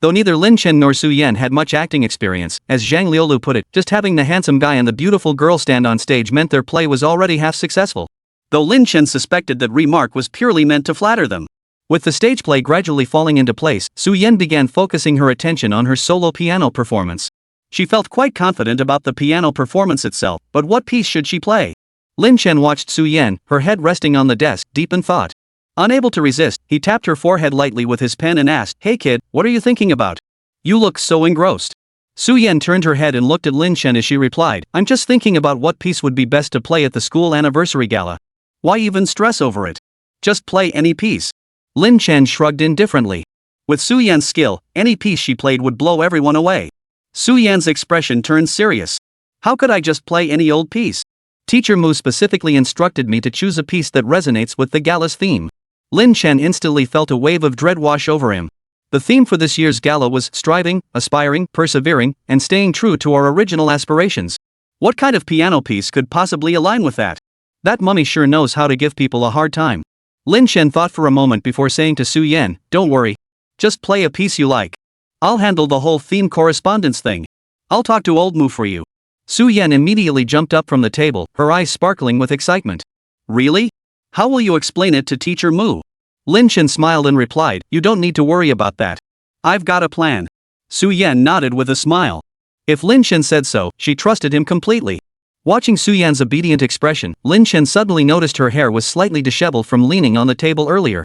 [SPEAKER 1] Though neither Lin Chen nor Su Yan had much acting experience, as Zhang Liulu put it, just having the handsome guy and the beautiful girl stand on stage meant their play was already half successful. Though Lin Chen suspected that remark was purely meant to flatter them. With the stage play gradually falling into place, Su Yan began focusing her attention on her solo piano performance. She felt quite confident about the piano performance itself, but what piece should she play? Lin Chen watched Su Yan, her head resting on the desk, deep in thought. Unable to resist, he tapped her forehead lightly with his pen and asked, "Hey kid, what are you thinking about? You look so engrossed." Su Yan turned her head and looked at Lin Chen as she replied, "I'm just thinking about what piece would be best to play at the school anniversary gala. Why even stress over it? Just play any piece." Lin Chen shrugged indifferently. With Su Yan's skill, any piece she played would blow everyone away. Su Yan's expression turned serious. "How could I just play any old piece? Teacher Mu specifically instructed me to choose a piece that resonates with the gala's theme." Lin Chen instantly felt a wave of dread wash over him. The theme for this year's gala was striving, aspiring, persevering, and staying true to our original aspirations. What kind of piano piece could possibly align with that? That mummy sure knows how to give people a hard time. Lin Chen thought for a moment before saying to Su Yan, "Don't worry. Just play a piece you like. I'll handle the whole theme correspondence thing. I'll talk to old Mu for you." Su Yan immediately jumped up from the table, her eyes sparkling with excitement. "Really? How will you explain it to Teacher Mu?" Lin Chen smiled and replied, "You don't need to worry about that. I've got a plan." Su Yan nodded with a smile. If Lin Chen said so, she trusted him completely. Watching Su Yan's obedient expression, Lin Chen suddenly noticed her hair was slightly disheveled from leaning on the table earlier.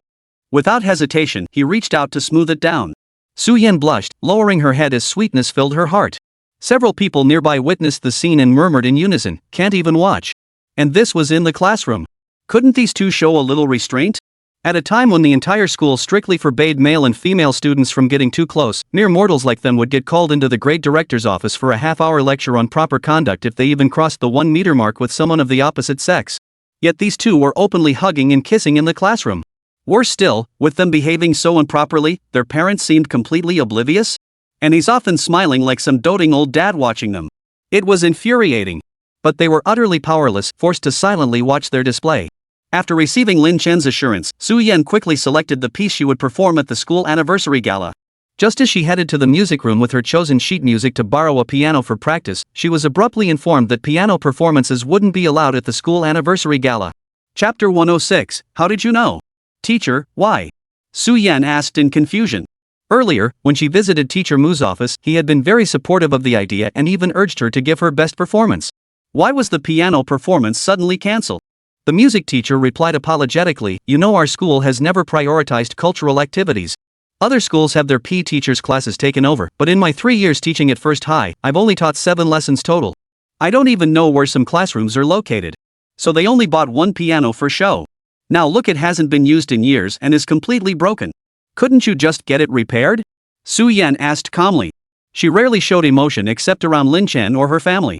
[SPEAKER 1] Without hesitation, he reached out to smooth it down. Su Yan blushed, lowering her head as sweetness filled her heart. Several people nearby witnessed the scene and murmured in unison, "Can't even watch." And this was in the classroom. Couldn't these two show a little restraint? At a time when the entire school strictly forbade male and female students from getting too close, mere mortals like them would get called into the grade director's office for a half-hour lecture on proper conduct if they even crossed the 1-meter mark with someone of the opposite sex. Yet these two were openly hugging and kissing in the classroom. Worse still, with them behaving so improperly, their parents seemed completely oblivious. And he's often smiling like some doting old dad watching them. It was infuriating. But they were utterly powerless, forced to silently watch their display. After receiving Lin Chen's assurance, Su Yan quickly selected the piece she would perform at the school anniversary gala. Just as she headed to the music room with her chosen sheet music to borrow a piano for practice, she was abruptly informed that piano performances wouldn't be allowed at the school anniversary gala. Chapter 106, How did you know? "Teacher, why?" Su Yan asked in confusion. Earlier, when she visited Teacher Mu's office, he had been very supportive of the idea and even urged her to give her best performance. Why was the piano performance suddenly cancelled? The music teacher replied apologetically, "You know, our school has never prioritized cultural activities. Other schools have their PE teachers' classes taken over, but in my 3 years teaching at First High, I've only taught 7 lessons total. I don't even know where some classrooms are located. So they only bought one piano for show. Now look, it hasn't been used in years and is completely broken. Couldn't you just get it repaired?" Su Yan asked calmly. She rarely showed emotion except around Lin Chen or her family.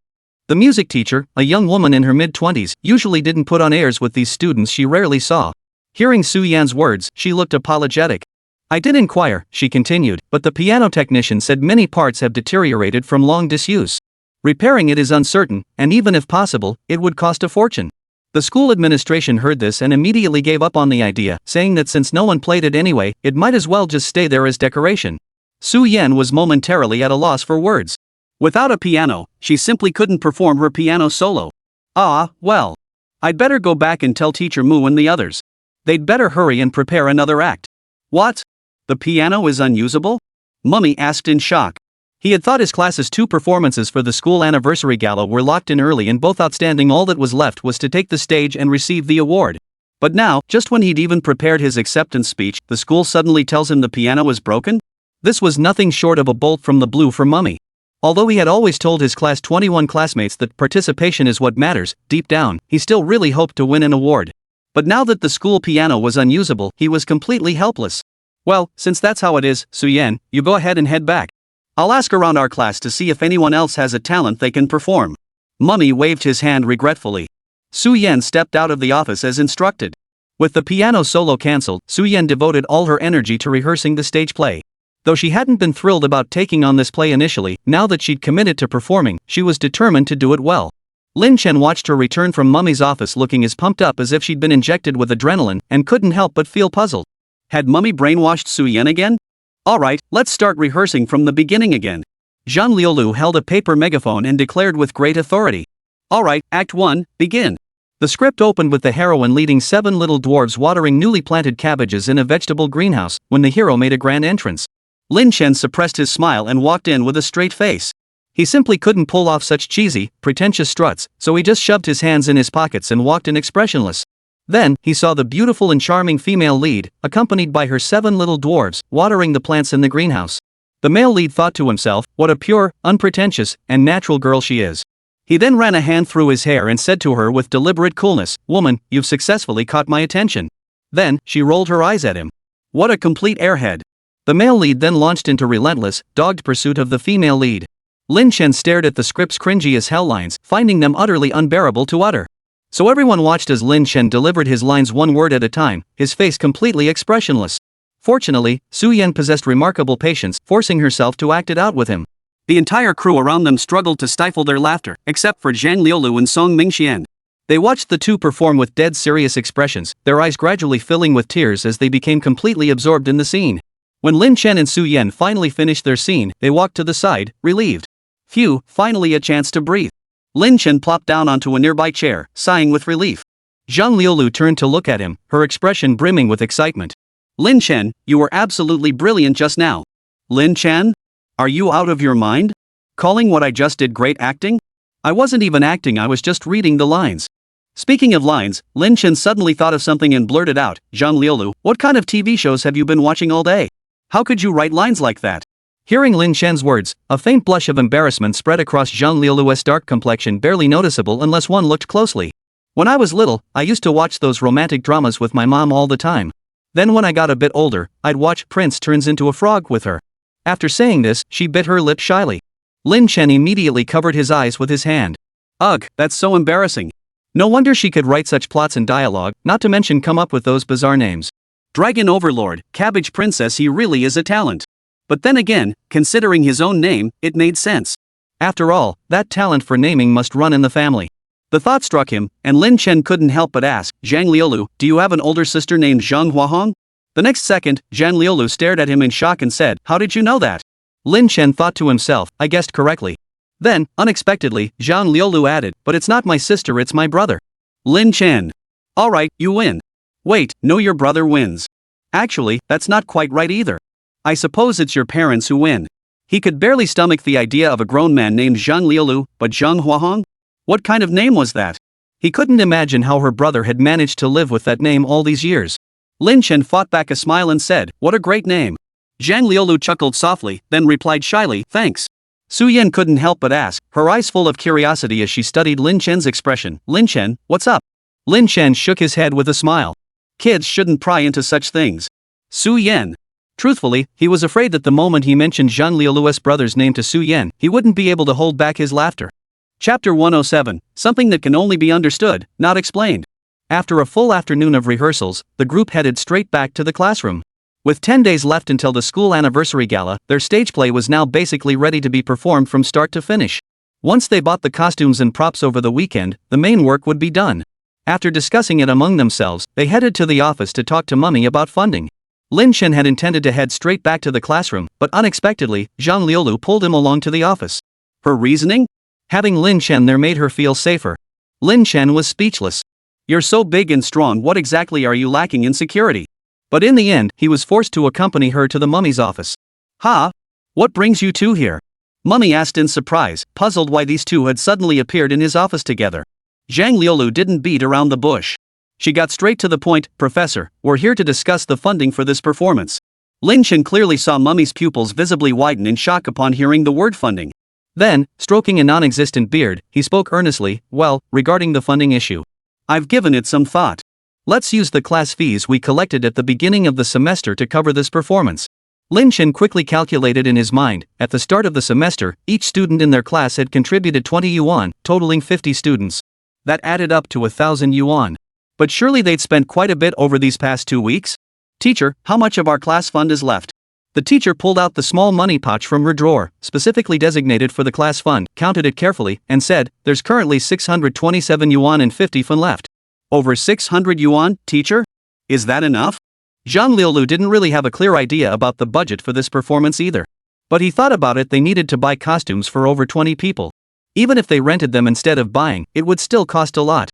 [SPEAKER 1] The music teacher, a young woman in her mid-20s, usually didn't put on airs with these students she rarely saw. Hearing Su Yan's words, she looked apologetic. "I did inquire," she continued, "but the piano technician said many parts have deteriorated from long disuse. Repairing it is uncertain, and even if possible, it would cost a fortune." The school administration heard this and immediately gave up on the idea, saying that since no one played it anyway, it might as well just stay there as decoration. Su Yan was momentarily at a loss for words. Without a piano, she simply couldn't perform her piano solo. Well. I'd better go back and tell Teacher Mu and the others. They'd better hurry and prepare another act. What? The piano is unusable? Mummy asked in shock. He had thought his class's 2 performances for the school anniversary gala were locked in early and both outstanding. All that was left was to take the stage and receive the award. But now, just when he'd even prepared his acceptance speech, the school suddenly tells him the piano is broken? This was nothing short of a bolt from the blue for Mummy. Although he had always told his class 21 classmates that participation is what matters, deep down, he still really hoped to win an award. But now that the school piano was unusable, he was completely helpless. "Well, since that's how it is, Su Yan, you go ahead and head back. I'll ask around our class to see if anyone else has a talent they can perform." Mummy waved his hand regretfully. Su Yan stepped out of the office as instructed. With the piano solo cancelled, Su Yan devoted all her energy to rehearsing the stage play. Though she hadn't been thrilled about taking on this play initially, now that she'd committed to performing, she was determined to do it well. Lin Chen watched her return from Mummy's office looking as pumped up as if she'd been injected with adrenaline, and couldn't help but feel puzzled. Had Mummy brainwashed Su Yan again? Alright, let's start rehearsing from the beginning again. Zhang Liulu held a paper megaphone and declared with great authority. Alright, Act 1, begin. The script opened with the heroine leading 7 little dwarves watering newly planted cabbages in a vegetable greenhouse, when the hero made a grand entrance. Lin Chen suppressed his smile and walked in with a straight face. He simply couldn't pull off such cheesy, pretentious struts, so he just shoved his hands in his pockets and walked in expressionless. Then, he saw the beautiful and charming female lead, accompanied by her 7 little dwarves, watering the plants in the greenhouse. The male lead thought to himself, what a pure, unpretentious, and natural girl she is. He then ran a hand through his hair and said to her with deliberate coolness, "Woman, you've successfully caught my attention." Then, she rolled her eyes at him. What a complete airhead. The male lead then launched into relentless, dogged pursuit of the female lead. Lin Chen stared at the script's cringy as hell lines, finding them utterly unbearable to utter. So everyone watched as Lin Chen delivered his lines one word at a time, his face completely expressionless. Fortunately, Su Yan possessed remarkable patience, forcing herself to act it out with him. The entire crew around them struggled to stifle their laughter, except for Zhang Liulu and Song Mingxian. They watched the two perform with dead serious expressions, their eyes gradually filling with tears as they became completely absorbed in the scene. When Lin Chen and Su Yan finally finished their scene, they walked to the side, relieved. Phew, finally a chance to breathe. Lin Chen plopped down onto a nearby chair, sighing with relief. Zhang Liulu turned to look at him, her expression brimming with excitement. Lin Chen, you were absolutely brilliant just now. Lin Chen? Are you out of your mind? Calling what I just did great acting? I wasn't even acting, I was just reading the lines. Speaking of lines, Lin Chen suddenly thought of something and blurted out, Zhang Liulu, what kind of TV shows have you been watching all day? How could you write lines like that? Hearing Lin Chen's words, a faint blush of embarrassment spread across Zhang Liulu's dark complexion, barely noticeable unless one looked closely. When I was little, I used to watch those romantic dramas with my mom all the time. Then when I got a bit older, I'd watch Prince Turns into a Frog with her. After saying this, she bit her lip shyly. Lin Chen immediately covered his eyes with his hand. Ugh, that's so embarrassing. No wonder she could write such plots and dialogue, not to mention come up with those bizarre names. Dragon Overlord, Cabbage Princess, he really is a talent. But then again, considering his own name, it made sense. After all, that talent for naming must run in the family. The thought struck him, and Lin Chen couldn't help but ask, Zhang Liulu, do you have an older sister named Zhang Huahong? The next second, Zhang Liulu stared at him in shock and said, how did you know that? Lin Chen thought to himself, I guessed correctly. Then, unexpectedly, Zhang Liulu added, but it's not my sister, it's my brother. Lin Chen. Alright, you win. Wait, no, your brother wins. Actually, that's not quite right either. I suppose it's your parents who win. He could barely stomach the idea of a grown man named Zhang Liulu, but Zhang Huahong? What kind of name was that? He couldn't imagine how her brother had managed to live with that name all these years. Lin Chen fought back a smile and said, what a great name. Zhang Liulu chuckled softly, then replied shyly, thanks. Su Yan couldn't help but ask, her eyes full of curiosity as she studied Lin Chen's expression, Lin Chen, what's up? Lin Chen shook his head with a smile. Kids shouldn't pry into such things. Su Yan. Truthfully, he was afraid that the moment he mentioned Zhang Liulu's brother's name to Su Yan, he wouldn't be able to hold back his laughter. Chapter 107, something that can only be understood, not explained. After a full afternoon of rehearsals, the group headed straight back to the classroom. With 10 days left until the school anniversary gala, their stage play was now basically ready to be performed from start to finish. Once they bought the costumes and props over the weekend, the main work would be done. After discussing it among themselves, they headed to the office to talk to Mummy about funding. Lin Chen had intended to head straight back to the classroom, but unexpectedly, Zhang Liulu pulled him along to the office. Her reasoning? Having Lin Chen there made her feel safer. Lin Chen was speechless. You're so big and strong, what exactly are you lacking in security? But in the end, he was forced to accompany her to the mummy's office. Ha? What brings you two here? Mummy asked in surprise, puzzled why these two had suddenly appeared in his office together. Zhang Liulu didn't beat around the bush. She got straight to the point, Professor, we're here to discuss the funding for this performance. Lin Chen clearly saw Mummy's pupils visibly widen in shock upon hearing the word funding. Then, stroking a non-existent beard, he spoke earnestly, well, regarding the funding issue. I've given it some thought. Let's use the class fees we collected at the beginning of the semester to cover this performance. Lin Chen quickly calculated in his mind, at the start of the semester, each student in their class had contributed 20 yuan, totaling 50 students. That added up to 1,000 yuan. But surely they'd spent quite a bit over these past 2 weeks? Teacher, how much of our class fund is left? The teacher pulled out the small money pouch from her drawer, specifically designated for the class fund, counted it carefully, and said, there's currently 627 yuan and 50 fun left. Over 600 yuan, teacher? Is that enough? Zhang Liulu didn't really have a clear idea about the budget for this performance either. But he thought about it. They needed to buy costumes for over 20 people. Even if they rented them instead of buying, it would still cost a lot.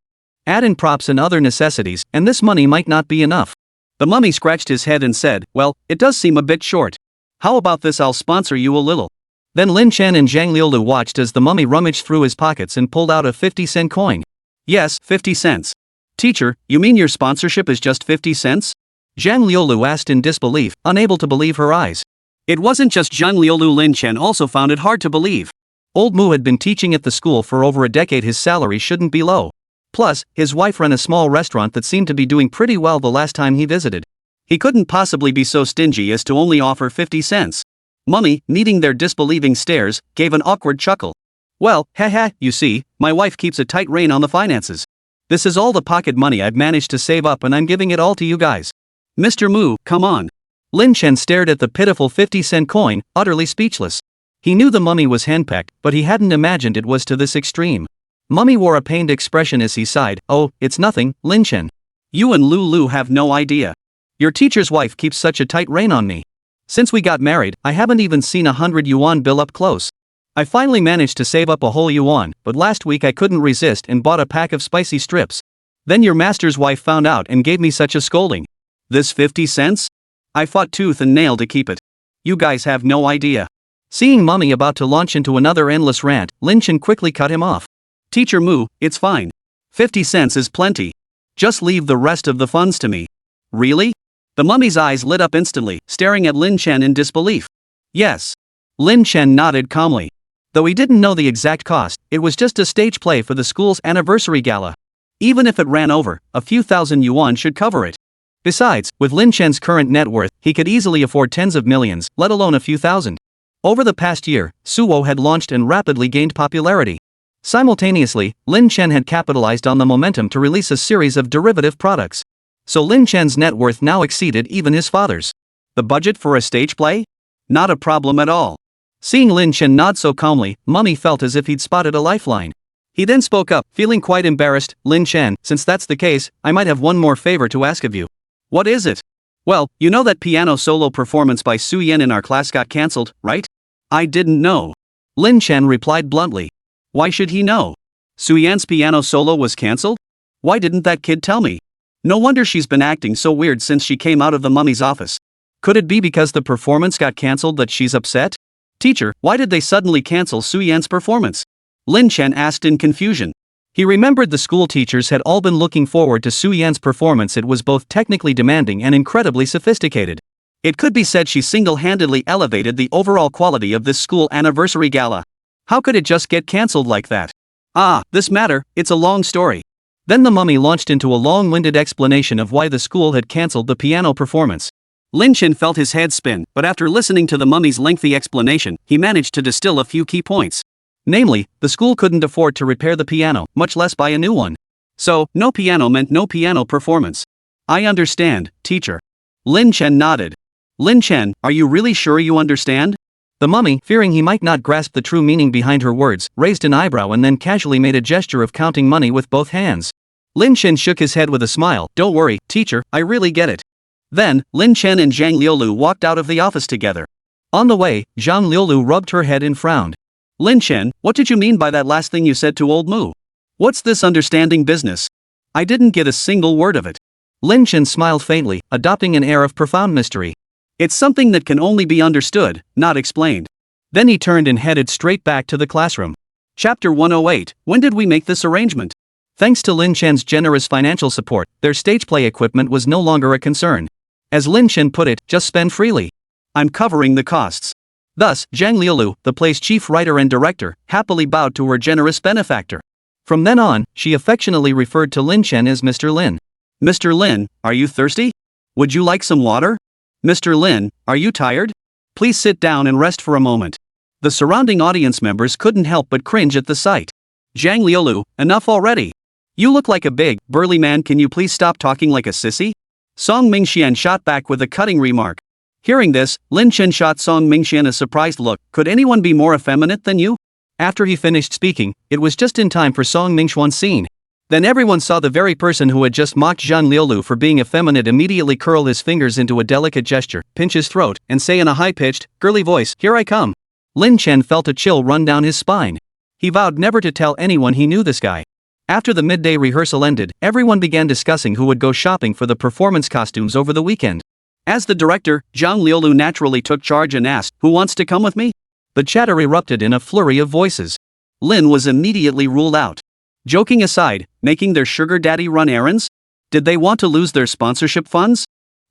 [SPEAKER 1] Add in props and other necessities, and this money might not be enough. The mummy scratched his head and said, well, it does seem a bit short. How about this, I'll sponsor you a little. Then Lin Chen and Zhang Liulu watched as the mummy rummaged through his pockets and pulled out a 50-cent coin. Yes, 50 cents. Teacher, you mean your sponsorship is just 50 cents? Zhang Liulu asked in disbelief, unable to believe her eyes. It wasn't just Zhang Liulu. Lin Chen also found it hard to believe. Old Mu had been teaching at the school for over a decade. His salary shouldn't be low. Plus, his wife ran a small restaurant that seemed to be doing pretty well the last time he visited. He couldn't possibly be so stingy as to only offer 50 cents. Mummy, meeting their disbelieving stares, gave an awkward chuckle. Well, haha, you see, my wife keeps a tight rein on the finances. This is all the pocket money I've managed to save up and I'm giving it all to you guys. Mr. Mu, come on. Lin Chen stared at the pitiful 50-cent coin, utterly speechless. He knew the mummy was henpecked, but he hadn't imagined it was to this extreme. Mummy wore a pained expression as he sighed. Oh, it's nothing, Lin Chen. You and Lulu have no idea. Your teacher's wife keeps such a tight rein on me. Since we got married, I haven't even seen a 100 yuan bill up close. I finally managed to save up a whole yuan, but last week I couldn't resist and bought a pack of spicy strips. Then your master's wife found out and gave me such a scolding. This 50 cents? I fought tooth and nail to keep it. You guys have no idea. Seeing Mummy about to launch into another endless rant, Lin Chen quickly cut him off. Teacher Mu, it's fine. 50 cents is plenty. Just leave the rest of the funds to me. Really? The mummy's eyes lit up instantly, staring at Lin Chen in disbelief. Yes. Lin Chen nodded calmly. Though he didn't know the exact cost, it was just a stage play for the school's anniversary gala. Even if it ran over, a few thousand yuan should cover it. Besides, with Lin Chen's current net worth, he could easily afford tens of millions, let alone a few thousand. Over the past year, Suwo had launched and rapidly gained popularity. Simultaneously, Lin Chen had capitalized on the momentum to release a series of derivative products. So Lin Chen's net worth now exceeded even his father's. The budget for a stage play? Not a problem at all. Seeing Lin Chen nod so calmly, Mummy felt as if he'd spotted a lifeline. He then spoke up, feeling quite embarrassed. Lin Chen, since that's the case, I might have one more favor to ask of you. What is it? Well, you know that piano solo performance by Su Yan in our class got cancelled, right? I didn't know. Lin Chen replied bluntly. Why should he know? Su Yan's piano solo was cancelled? Why didn't that kid tell me? No wonder she's been acting so weird since she came out of the mummy's office. Could it be because the performance got cancelled that she's upset? Teacher, why did they suddenly cancel Su Yan's performance? Lin Chen asked in confusion. He remembered the school teachers had all been looking forward to Su Yan's performance. It was both technically demanding and incredibly sophisticated. It could be said she single-handedly elevated the overall quality of this school anniversary gala. How could it just get cancelled like that? Ah, this matter, it's a long story. Then the mummy launched into a long-winded explanation of why the school had cancelled the piano performance. Lin Chen felt his head spin, but after listening to the mummy's lengthy explanation, he managed to distill a few key points. Namely, the school couldn't afford to repair the piano, much less buy a new one. So, no piano meant no piano performance. I understand, teacher. Lin Chen nodded. Lin Chen, are you really sure you understand? The mummy, fearing he might not grasp the true meaning behind her words, raised an eyebrow and then casually made a gesture of counting money with both hands. Lin Chen shook his head with a smile. Don't worry, teacher, I really get it. Then, Lin Chen and Zhang Liulu walked out of the office together. On the way, Zhang Liulu rubbed her head and frowned. Lin Chen, what did you mean by that last thing you said to old Mu? What's this understanding business? I didn't get a single word of it. Lin Chen smiled faintly, adopting an air of profound mystery. It's something that can only be understood, not explained. Then he turned and headed straight back to the classroom. Chapter 108, when did we make this arrangement? Thanks to Lin Chen's generous financial support, their stage play equipment was no longer a concern. As Lin Chen put it, just spend freely. I'm covering the costs. Thus, Zhang Liulu, the play's chief writer and director, happily bowed to her generous benefactor. From then on, she affectionately referred to Lin Chen as Mr. Lin. Mr. Lin, are you thirsty? Would you like some water? Mr. Lin, are you tired? Please sit down and rest for a moment. The surrounding audience members couldn't help but cringe at the sight. Zhang Liulu, enough already. You look like a big, burly man. Can you please stop talking like a sissy? Song Mingxian shot back with a cutting remark. Hearing this, Lin Chen shot Song Mingxian a surprised look. Could anyone be more effeminate than you? After he finished speaking, it was just in time for Song Mingxian's scene. Then everyone saw the very person who had just mocked Zhang Liulu for being effeminate immediately curl his fingers into a delicate gesture, pinch his throat, and say in a high-pitched, girly voice, "Here I come." Lin Chen felt a chill run down his spine. He vowed never to tell anyone he knew this guy. After the midday rehearsal ended, everyone began discussing who would go shopping for the performance costumes over the weekend. As the director, Zhang Liulu naturally took charge and asked, "Who wants to come with me?" The chatter erupted in a flurry of voices. Lin was immediately ruled out. Joking aside, making their sugar daddy run errands? Did they want to lose their sponsorship funds?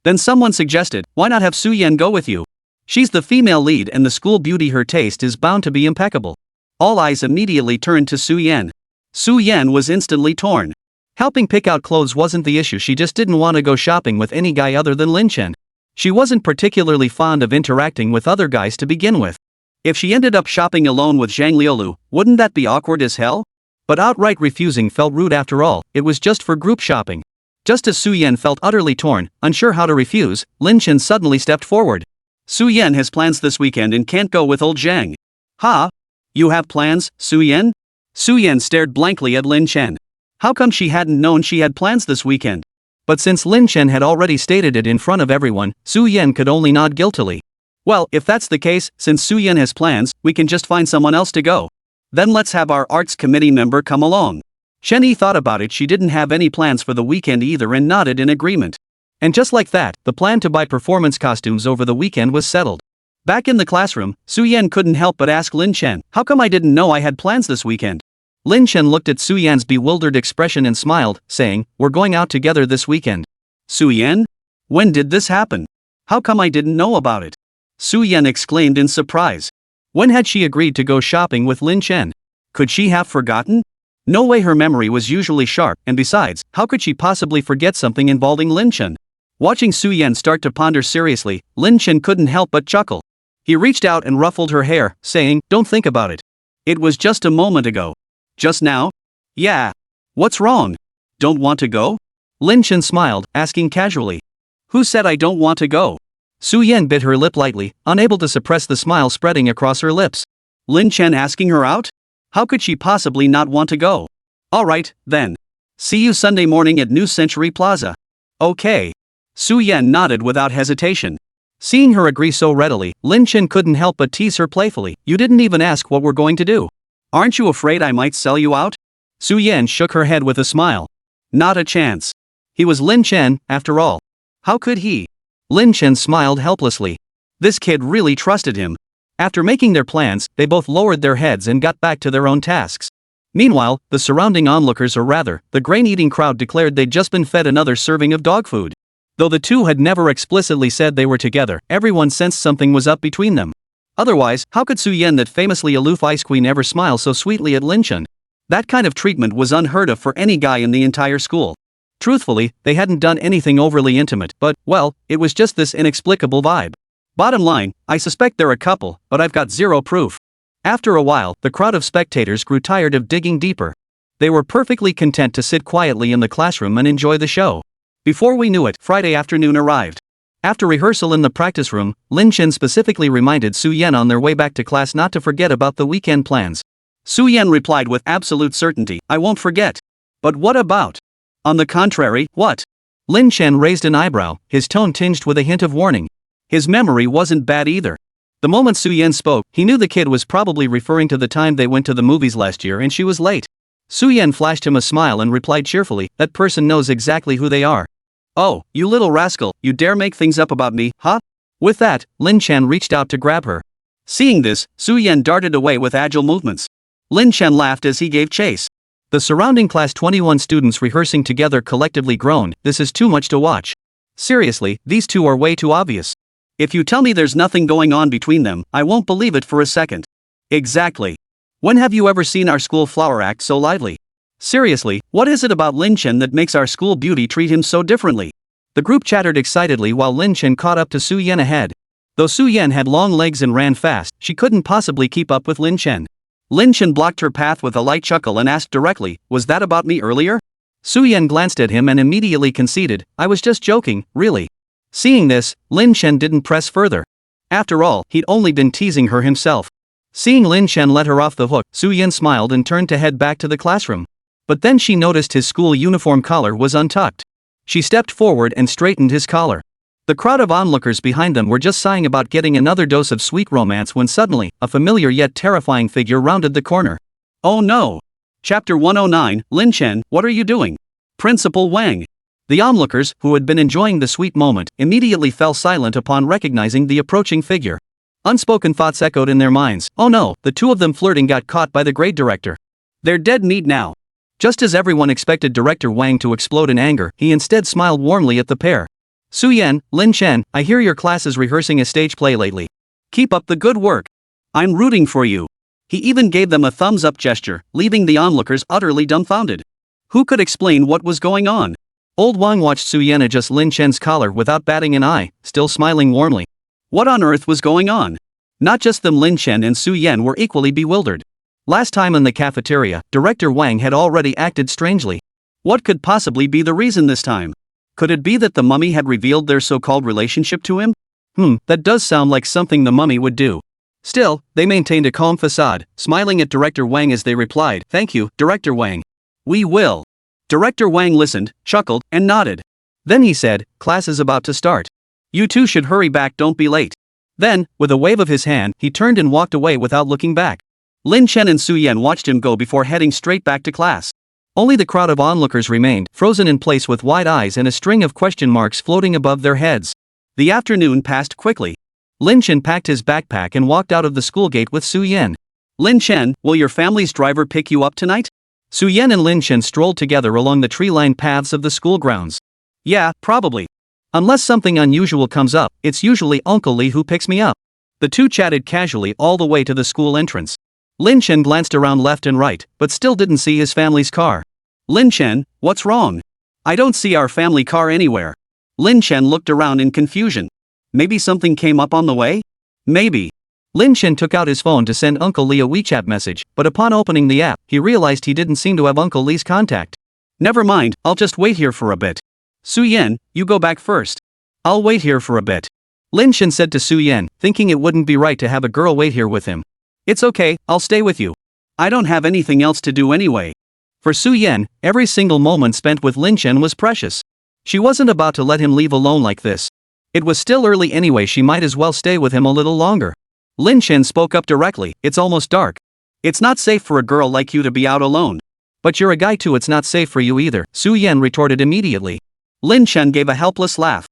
[SPEAKER 1] Then someone suggested, why not have Su Yan go with you? She's the female lead and the school beauty, her taste is bound to be impeccable. All eyes immediately turned to Su Yan. Su Yan was instantly torn. Helping pick out clothes wasn't the issue, she just didn't want to go shopping with any guy other than Lin Chen. She wasn't particularly fond of interacting with other guys to begin with. If she ended up shopping alone with Zhang Liulu, wouldn't that be awkward as hell? But outright refusing felt rude after all, it was just for group shopping. Just as Su Yan felt utterly torn, unsure how to refuse, Lin Chen suddenly stepped forward. Su Yan has plans this weekend and can't go with old Zhang. Ha? You have plans, Su Yan? Su Yan stared blankly at Lin Chen. How come she hadn't known she had plans this weekend? But since Lin Chen had already stated it in front of everyone, Su Yan could only nod guiltily. Well, if that's the case, since Su Yan has plans, we can just find someone else to go. Then let's have our arts committee member come along. Chen Yi thought about it, she didn't have any plans for the weekend either and nodded in agreement. And just like that, the plan to buy performance costumes over the weekend was settled. Back in the classroom, Su Yan couldn't help but ask Lin Chen, how come I didn't know I had plans this weekend? Lin Chen looked at Su Yan's bewildered expression and smiled, saying, we're going out together this weekend. Su Yan? When did this happen? How come I didn't know about it? Su Yan exclaimed in surprise. When had she agreed to go shopping with Lin Chen? Could she have forgotten? No way, her memory was usually sharp, and besides, how could she possibly forget something involving Lin Chen? Watching Su Yan start to ponder seriously, Lin Chen couldn't help but chuckle. He reached out and ruffled her hair, saying, don't think about it. It was just a moment ago. Just now? Yeah. What's wrong? Don't want to go? Lin Chen smiled, asking casually. Who said I don't want to go? Su Yan bit her lip lightly, unable to suppress the smile spreading across her lips. Lin Chen asking her out? How could she possibly not want to go? Alright, then. See you Sunday morning at New Century Plaza. Okay. Su Yan nodded without hesitation. Seeing her agree so readily, Lin Chen couldn't help but tease her playfully. You didn't even ask what we're going to do. Aren't you afraid I might sell you out? Su Yan shook her head with a smile. Not a chance. He was Lin Chen, after all. How could he? Lin Chen smiled helplessly. This kid really trusted him. After making their plans, they both lowered their heads and got back to their own tasks. Meanwhile, the surrounding onlookers, or rather, the grain-eating crowd, declared they'd just been fed another serving of dog food. Though the two had never explicitly said they were together, everyone sensed something was up between them. Otherwise, how could Su Yan, that famously aloof ice queen, ever smile so sweetly at Lin Chen? That kind of treatment was unheard of for any guy in the entire school. Truthfully, they hadn't done anything overly intimate, but, well, it was just this inexplicable vibe. Bottom line, I suspect they're a couple, but I've got zero proof. After a while, the crowd of spectators grew tired of digging deeper. They were perfectly content to sit quietly in the classroom and enjoy the show. Before we knew it, Friday afternoon arrived. After rehearsal in the practice room, Lin Chen specifically reminded Su Yan on their way back to class not to forget about the weekend plans. Su Yan replied with absolute certainty, I won't forget. But what about? On the contrary, what? Lin Chen raised an eyebrow, his tone tinged with a hint of warning. His memory wasn't bad either. The moment Su Yan spoke, he knew the kid was probably referring to the time they went to the movies last year and she was late. Su Yan flashed him a smile and replied cheerfully, that person knows exactly who they are. Oh, you little rascal, you dare make things up about me, huh? With that, Lin Chen reached out to grab her. Seeing this, Su Yan darted away with agile movements. Lin Chen laughed as he gave chase. The surrounding class 21 students rehearsing together collectively groaned, this is too much to watch. Seriously, these two are way too obvious. If you tell me there's nothing going on between them, I won't believe it for a second. Exactly. When have you ever seen our school flower act so lively? Seriously, what is it about Lin Chen that makes our school beauty treat him so differently? The group chattered excitedly while Lin Chen caught up to Su Yan ahead. Though Su Yan had long legs and ran fast, she couldn't possibly keep up with Lin Chen. Lin Chen blocked her path with a light chuckle and asked directly, was that about me earlier? Su Yan glanced at him and immediately conceded, I was just joking, really. Seeing this, Lin Chen didn't press further. After all, he'd only been teasing her himself. Seeing Lin Chen let her off the hook, Su Yan smiled and turned to head back to the classroom. But then she noticed his school uniform collar was untucked. She stepped forward and straightened his collar. The crowd of onlookers behind them were just sighing about getting another dose of sweet romance when suddenly, a familiar yet terrifying figure rounded the corner. Oh no! Chapter 109, Lin Chen, what are you doing? Principal Wang. The onlookers, who had been enjoying the sweet moment, immediately fell silent upon recognizing the approaching figure. Unspoken thoughts echoed in their minds. Oh no, the two of them flirting got caught by the grade director. They're dead meat now. Just as everyone expected Director Wang to explode in anger, he instead smiled warmly at the pair. Su-Yen, Lin Chen, I hear your class is rehearsing a stage play lately. Keep up the good work. I'm rooting for you. He even gave them a thumbs-up gesture, leaving the onlookers utterly dumbfounded. Who could explain what was going on? Old Wang watched Su-Yen adjust Lin Chen's collar without batting an eye, still smiling warmly. What on earth was going on? Not just them, Lin Chen and Su-Yen were equally bewildered. Last time in the cafeteria, Director Wang had already acted strangely. What could possibly be the reason this time? Could it be that the mummy had revealed their so-called relationship to him? That does sound like something the mummy would do. Still, they maintained a calm facade, smiling at Director Wang as they replied, Thank you, Director Wang. We will. Director Wang listened, chuckled, and nodded. Then he said, Class is about to start. You two should hurry back, don't be late. Then, with a wave of his hand, he turned and walked away without looking back. Lin Chen and Su-Yen watched him go before heading straight back to class. Only the crowd of onlookers remained, frozen in place with wide eyes and a string of question marks floating above their heads. The afternoon passed quickly. Lin Chen packed his backpack and walked out of the school gate with Su-Yen. Lin Chen, will your family's driver pick you up tonight? Su-Yen and Lin Chen strolled together along the tree-lined paths of the school grounds. Yeah, probably. Unless something unusual comes up, it's usually Uncle Lee who picks me up. The two chatted casually all the way to the school entrance. Lin Chen glanced around left and right, but still didn't see his family's car. Lin Chen, what's wrong? I don't see our family car anywhere. Lin Chen looked around in confusion. Maybe something came up on the way? Maybe. Lin Chen took out his phone to send Uncle Lee a WeChat message, but upon opening the app, he realized he didn't seem to have Uncle Lee's contact. Never mind, I'll just wait here for a bit. Su-Yen, you go back first. I'll wait here for a bit. Lin Chen said to Su-Yen, thinking it wouldn't be right to have a girl wait here with him. It's okay, I'll stay with you. I don't have anything else to do anyway. For Su-Yen, every single moment spent with Lin Chen was precious. She wasn't about to let him leave alone like this. It was still early anyway, she might as well stay with him a little longer. Lin Chen spoke up directly, it's almost dark. It's not safe for a girl like you to be out alone. But you're a guy too, it's not safe for you either, Su-Yen retorted immediately. Lin Chen gave a helpless laugh.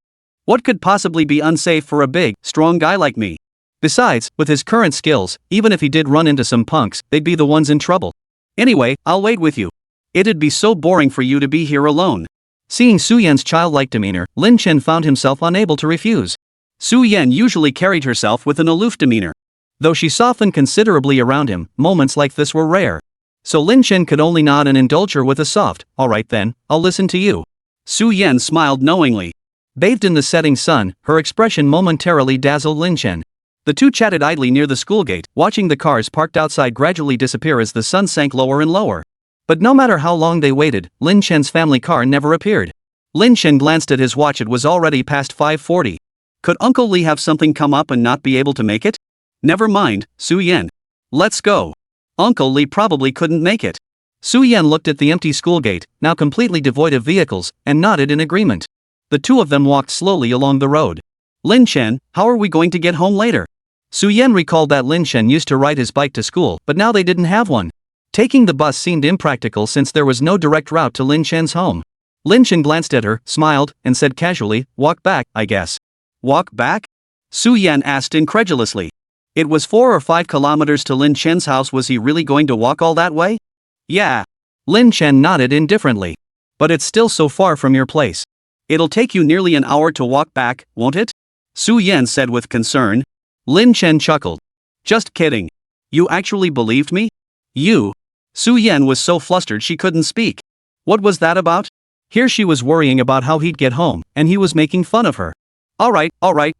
[SPEAKER 1] What could possibly be unsafe for a big, strong guy like me? Besides, with his current skills, even if he did run into some punks, they'd be the ones in trouble. Anyway, I'll wait with you. It'd be so boring for you to be here alone. Seeing Su-Yen's childlike demeanor, Lin Chen found himself unable to refuse. Su-Yen usually carried herself with an aloof demeanor. Though she softened considerably around him, moments like this were rare. So Lin Chen could only nod and indulge her with a soft, alright then, I'll listen to you. Su-Yen smiled knowingly. Bathed in the setting sun, her expression momentarily dazzled Lin Chen. The two chatted idly near the school gate, watching the cars parked outside gradually disappear as the sun sank lower and lower. But no matter how long they waited, Lin Chen's family car never appeared. Lin Chen glanced at his watch, it was already past 5:40. Could Uncle Lee have something come up and not be able to make it? Never mind, Su-Yen. Let's go. Uncle Lee probably couldn't make it. Su-Yen looked at the empty school gate, now completely devoid of vehicles, and nodded in agreement. The two of them walked slowly along the road. Lin Chen, how are we going to get home later? Su-Yen recalled that Lin Chen used to ride his bike to school, but now they didn't have one. Taking the bus seemed impractical since there was no direct route to Lin Chen's home. Lin Chen glanced at her, smiled, and said casually, walk back, I guess. Walk back? Su-Yen asked incredulously. It was 4 or 5 kilometers to Lin Chen's house, was he really going to walk all that way? Yeah. Lin Chen nodded indifferently. But it's still so far from your place. It'll take you nearly an hour to walk back, won't it? Su-Yen said with concern. Lin Chen chuckled. Just kidding. You actually believed me? You? Su-Yen was so flustered she couldn't speak. What was that about? Here she was worrying about how he'd get home, and he was making fun of her. Alright,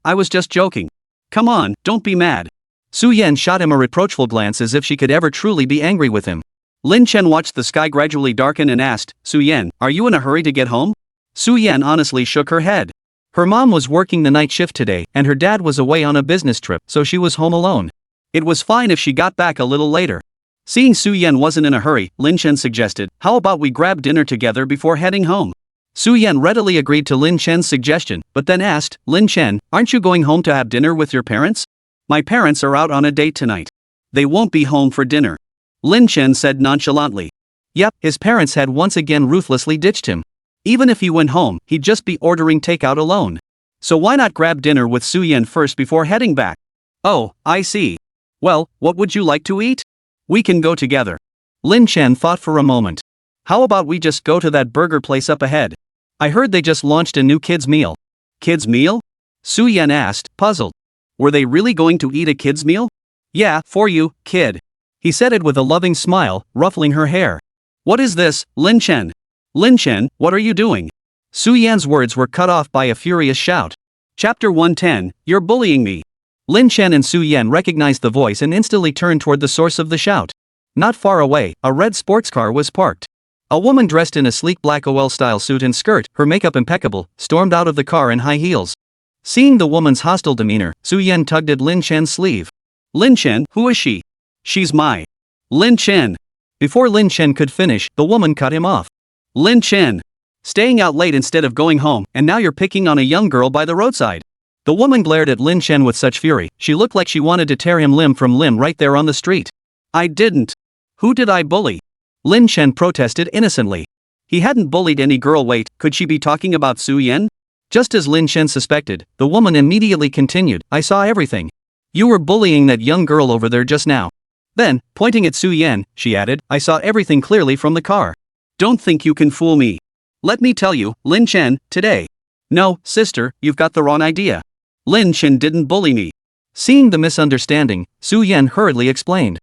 [SPEAKER 1] I was just joking. Come on, don't be mad. Su-Yen shot him a reproachful glance as if she could ever truly be angry with him. Lin Chen watched the sky gradually darken and asked, Su-Yen, are you in a hurry to get home? Su-Yen honestly shook her head. Her mom was working the night shift today, and her dad was away on a business trip, so she was home alone. It was fine if she got back a little later. Seeing Su Yan wasn't in a hurry, Lin Chen suggested, how about we grab dinner together before heading home? Su Yan readily agreed to Lin Chen's suggestion, but then asked, Lin Chen, aren't you going home to have dinner with your parents? My parents are out on a date tonight. They won't be home for dinner. Lin Chen said nonchalantly. Yep, his parents had once again ruthlessly ditched him. Even if he went home, he'd just be ordering takeout alone. So why not grab dinner with Su Yan first before heading back? Oh, I see. Well, what would you like to eat? We can go together. Lin Chen thought for a moment. How about we just go to that burger place up ahead? I heard they just launched a new kids meal. Kids meal? Su Yan asked, puzzled. Were they really going to eat a kids meal? Yeah, for you, kid. He said it with a loving smile, ruffling her hair. What is this, Lin Chen? Lin Chen, what are you doing? Su Yan's words were cut off by a furious shout. Chapter 110, You're bullying me. Lin Chen and Su Yan recognized the voice and instantly turned toward the source of the shout. Not far away, a red sports car was parked. A woman dressed in a sleek black OL-style suit and skirt, her makeup impeccable, stormed out of the car in high heels. Seeing the woman's hostile demeanor, Su Yan tugged at Lin Chen's sleeve. Lin Chen, who is she? She's my Lin Chen. Before Lin Chen could finish, the woman cut him off. Lin Chen. Staying out late instead of going home, and now you're picking on a young girl by the roadside. The woman glared at Lin Chen with such fury, she looked like she wanted to tear him limb from limb right there on the street. I didn't. Who did I bully? Lin Chen protested innocently. He hadn't bullied any girl. Wait, could she be talking about Su Yan? Just as Lin Chen suspected, the woman immediately continued, I saw everything. You were bullying that young girl over there just now. Then, pointing at Su Yan, she added, I saw everything clearly from the car. Don't think you can fool me. Let me tell you, Lin Chen, today. No, sister, you've got the wrong idea. Lin Chen didn't bully me. Seeing the misunderstanding, Su Yan hurriedly explained.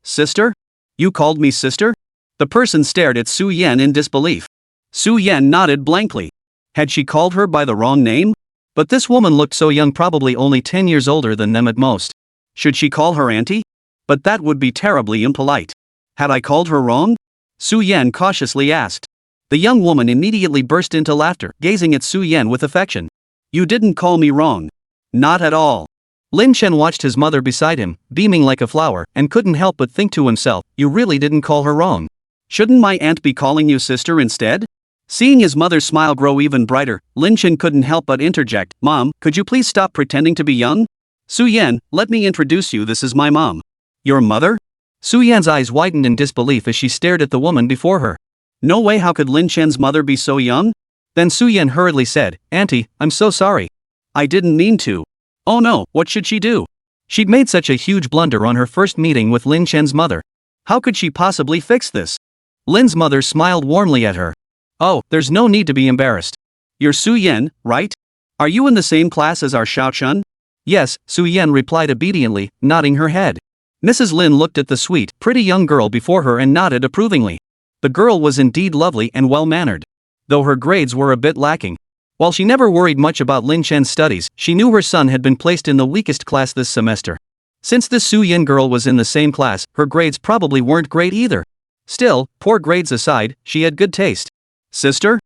[SPEAKER 1] Sister? You called me sister? The person stared at Su Yan in disbelief. Su Yan nodded blankly. Had she called her by the wrong name? But this woman looked so young, probably only 10 years older than them at most. Should she call her auntie? But that would be terribly impolite. Had I called her wrong? Su Yan cautiously asked. The young woman immediately burst into laughter, gazing at Su Yan with affection. You didn't call me wrong. Not at all. Lin Chen watched his mother beside him, beaming like a flower, and couldn't help but think to himself, you really didn't call her wrong. Shouldn't my aunt be calling you sister instead? Seeing his mother's smile grow even brighter, Lin Chen couldn't help but interject, Mom, could you please stop pretending to be young? Su Yan, let me introduce you, this is my mom. Your mother? Su Yan's eyes widened in disbelief as she stared at the woman before her. No way, how could Lin Chen's mother be so young? Then Su Yan hurriedly said, Auntie, I'm so sorry. I didn't mean to. Oh no, what should she do? She'd made such a huge blunder on her first meeting with Lin Chen's mother. How could she possibly fix this? Lin's mother smiled warmly at her. Oh, there's no need to be embarrassed. You're Su Yan, right? Are you in the same class as our Xiao Chun? Yes, Su Yan replied obediently, nodding her head. Mrs. Lin looked at the sweet, pretty young girl before her and nodded approvingly. The girl was indeed lovely and well-mannered. Though her grades were a bit lacking. While she never worried much about Lin Chen's studies, she knew her son had been placed in the weakest class this semester. Since this Su Yan girl was in the same class, her grades probably weren't great either. Still, poor grades aside, she had good taste. Sister?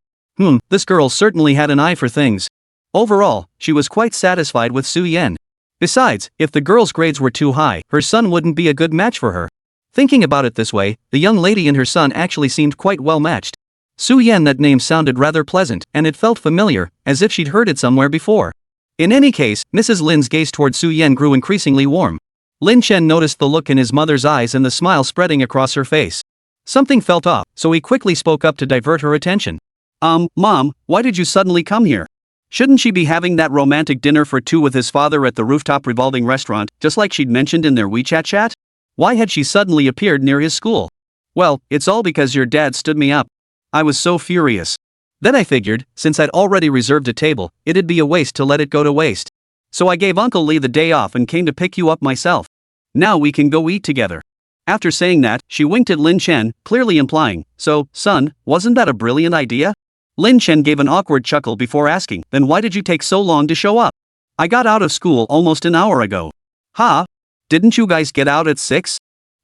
[SPEAKER 1] This girl certainly had an eye for things. Overall, she was quite satisfied with Su Yan. Besides, if the girl's grades were too high, her son wouldn't be a good match for her. Thinking about it this way, the young lady and her son actually seemed quite well matched. Su Yan, that name sounded rather pleasant, and it felt familiar, as if she'd heard it somewhere before. In any case, Mrs. Lin's gaze toward Su Yan grew increasingly warm. Lin Chen noticed the look in his mother's eyes and the smile spreading across her face. Something felt off, so he quickly spoke up to divert her attention. Mom, why did you suddenly come here? Shouldn't she be having that romantic dinner for two with his father at the rooftop revolving restaurant, just like she'd mentioned in their WeChat chat? Why had she suddenly appeared near his school? Well, it's all because your dad stood me up. I was so furious. Then I figured, since I'd already reserved a table, it'd be a waste to let it go to waste. So I gave Uncle Lee the day off and came to pick you up myself. Now we can go eat together. After saying that, she winked at Lin Chen, clearly implying, so, son, wasn't that a brilliant idea? Lin Chen gave an awkward chuckle before asking, then why did you take so long to show up? I got out of school almost an hour ago. Huh? Didn't you guys get out at 6?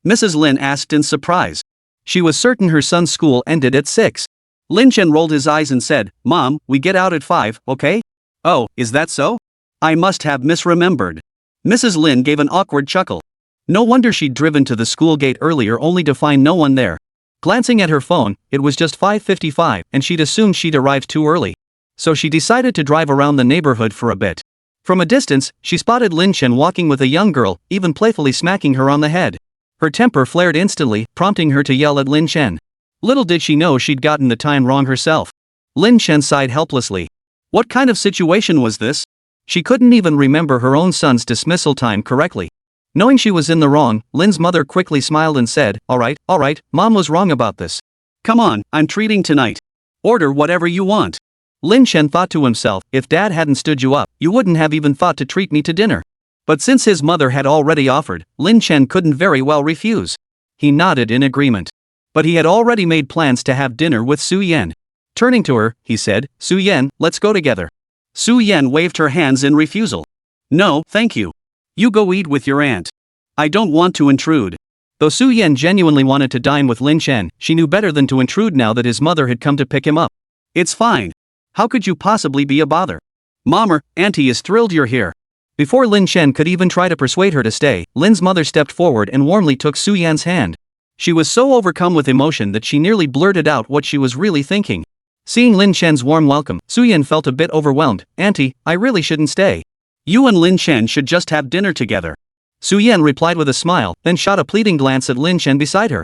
[SPEAKER 1] Mrs. Lin asked in surprise. She was certain her son's school ended at 6. Lin Chen rolled his eyes and said, Mom, we get out at 5, okay? Oh, is that so? I must have misremembered. Mrs. Lin gave an awkward chuckle. No wonder she'd driven to the school gate earlier only to find no one there. Glancing at her phone, it was just 5:55 and she'd assumed she'd arrived too early. So she decided to drive around the neighborhood for a bit. From a distance, she spotted Lin Chen walking with a young girl, even playfully smacking her on the head. Her temper flared instantly, prompting her to yell at Lin Chen. Little did she know she'd gotten the time wrong herself. Lin Chen sighed helplessly. What kind of situation was this? She couldn't even remember her own son's dismissal time correctly. Knowing she was in the wrong, Lin's mother quickly smiled and said, all right, Mom was wrong about this. Come on, I'm treating tonight. Order whatever you want. Lin Chen thought to himself, if Dad hadn't stood you up, you wouldn't have even thought to treat me to dinner. But since his mother had already offered, Lin Chen couldn't very well refuse. He nodded in agreement. But he had already made plans to have dinner with Su Yan. Turning to her, he said, Su Yan, let's go together. Su Yan waved her hands in refusal. No, thank you. You go eat with your aunt. I don't want to intrude. Though Su Yan genuinely wanted to dine with Lin Chen, she knew better than to intrude now that his mother had come to pick him up. It's fine. How could you possibly be a bother? Mommer, Auntie is thrilled you're here. Before Lin Chen could even try to persuade her to stay, Lin's mother stepped forward and warmly took Su Yan's hand. She was so overcome with emotion that she nearly blurted out what she was really thinking. Seeing Lin Chen's warm welcome, Su Yan felt a bit overwhelmed. Auntie, I really shouldn't stay. You and Lin Chen should just have dinner together. Su Yan replied with a smile, then shot a pleading glance at Lin Chen beside her.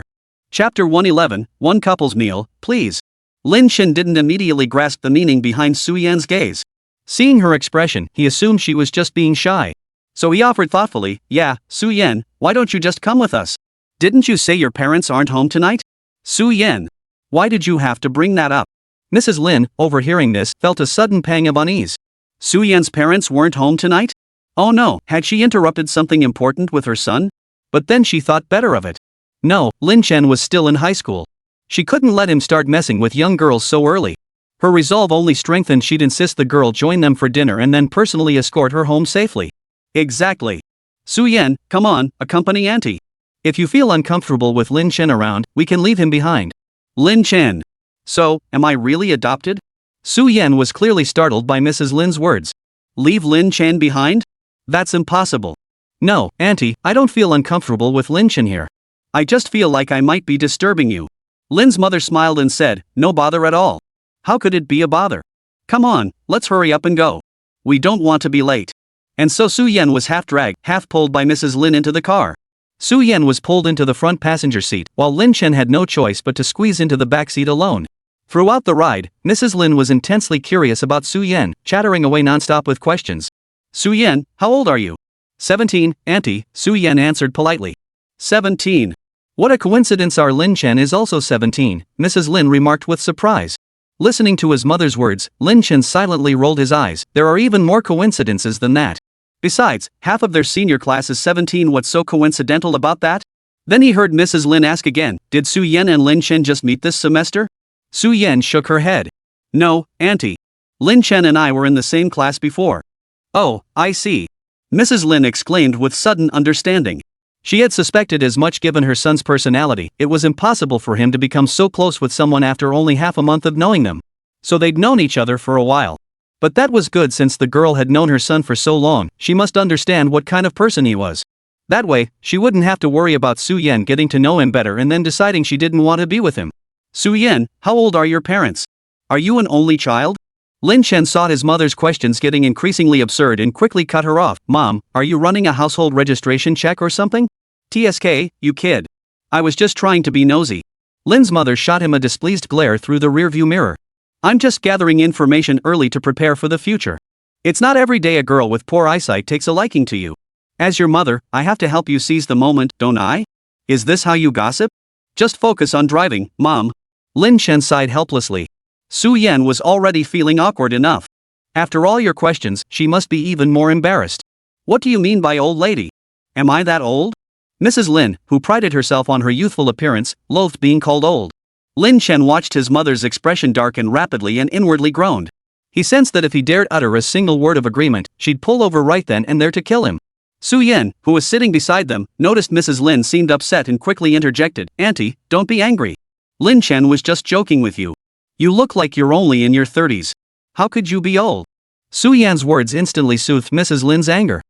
[SPEAKER 1] Chapter 111, One Couple's Meal, Please. Lin Chen didn't immediately grasp the meaning behind Su Yan's gaze. Seeing her expression, he assumed she was just being shy. So he offered thoughtfully, yeah, Su Yan, why don't you just come with us? Didn't you say your parents aren't home tonight? Su Yan. Why did you have to bring that up? Mrs. Lin, overhearing this, felt a sudden pang of unease. Su Yan's parents weren't home tonight? Oh no, had she interrupted something important with her son? But then she thought better of it. No, Lin Chen was still in high school. She couldn't let him start messing with young girls so early. Her resolve only strengthened. She'd insist the girl join them for dinner and then personally escort her home safely. Exactly. Su Yan, come on, accompany Auntie. If you feel uncomfortable with Lin Chen around, we can leave him behind. Lin Chen. So, am I really adopted? Su Yan was clearly startled by Mrs. Lin's words. Leave Lin Chen behind? That's impossible. No, Auntie, I don't feel uncomfortable with Lin Chen here. I just feel like I might be disturbing you. Lin's mother smiled and said, no bother at all. How could it be a bother? Come on, let's hurry up and go. We don't want to be late. And so Su Yan was half dragged, half pulled by Mrs. Lin into the car. Su Yan was pulled into the front passenger seat, while Lin Chen had no choice but to squeeze into the back seat alone. Throughout the ride, Mrs. Lin was intensely curious about Su Yan, chattering away nonstop with questions. Su Yan, how old are you? 17, Auntie, Su Yan answered politely. 17. What a coincidence, our Lin Chen is also 17, Mrs. Lin remarked with surprise. Listening to his mother's words, Lin Chen silently rolled his eyes. There are even more coincidences than that. Besides, half of their senior class is 17. What's so coincidental about that? Then he heard Mrs. Lin ask again, did Su Yan and Lin Chen just meet this semester? Su Yan shook her head. No, Auntie. Lin Chen and I were in the same class before. Oh, I see. Mrs. Lin exclaimed with sudden understanding. She had suspected as much given her son's personality. It was impossible for him to become so close with someone after only half a month of knowing them. So they'd known each other for a while. But that was good since the girl had known her son for so long. She must understand what kind of person he was. That way, she wouldn't have to worry about Su Yan getting to know him better and then deciding she didn't want to be with him. Su Yan, how old are your parents? Are you an only child? Lin Chen saw his mother's questions getting increasingly absurd and quickly cut her off. Mom, are you running a household registration check or something? TSK, you kid. I was just trying to be nosy. Lin's mother shot him a displeased glare through the rearview mirror. I'm just gathering information early to prepare for the future. It's not every day a girl with poor eyesight takes a liking to you. As your mother, I have to help you seize the moment, don't I? Is this how you gossip? Just focus on driving, Mom. Lin Chen sighed helplessly. Su Yan was already feeling awkward enough. After all your questions, she must be even more embarrassed. What do you mean by old lady? Am I that old? Mrs. Lin, who prided herself on her youthful appearance, loathed being called old. Lin Chen watched his mother's expression darken rapidly and inwardly groaned. He sensed that if he dared utter a single word of agreement, she'd pull over right then and there to kill him. Su Yan, who was sitting beside them, noticed Mrs. Lin seemed upset and quickly interjected, Auntie, don't be angry. Lin Chen was just joking with you. You look like you're only in your 30s. How could you be old? Su Yan's words instantly soothed Mrs. Lin's anger.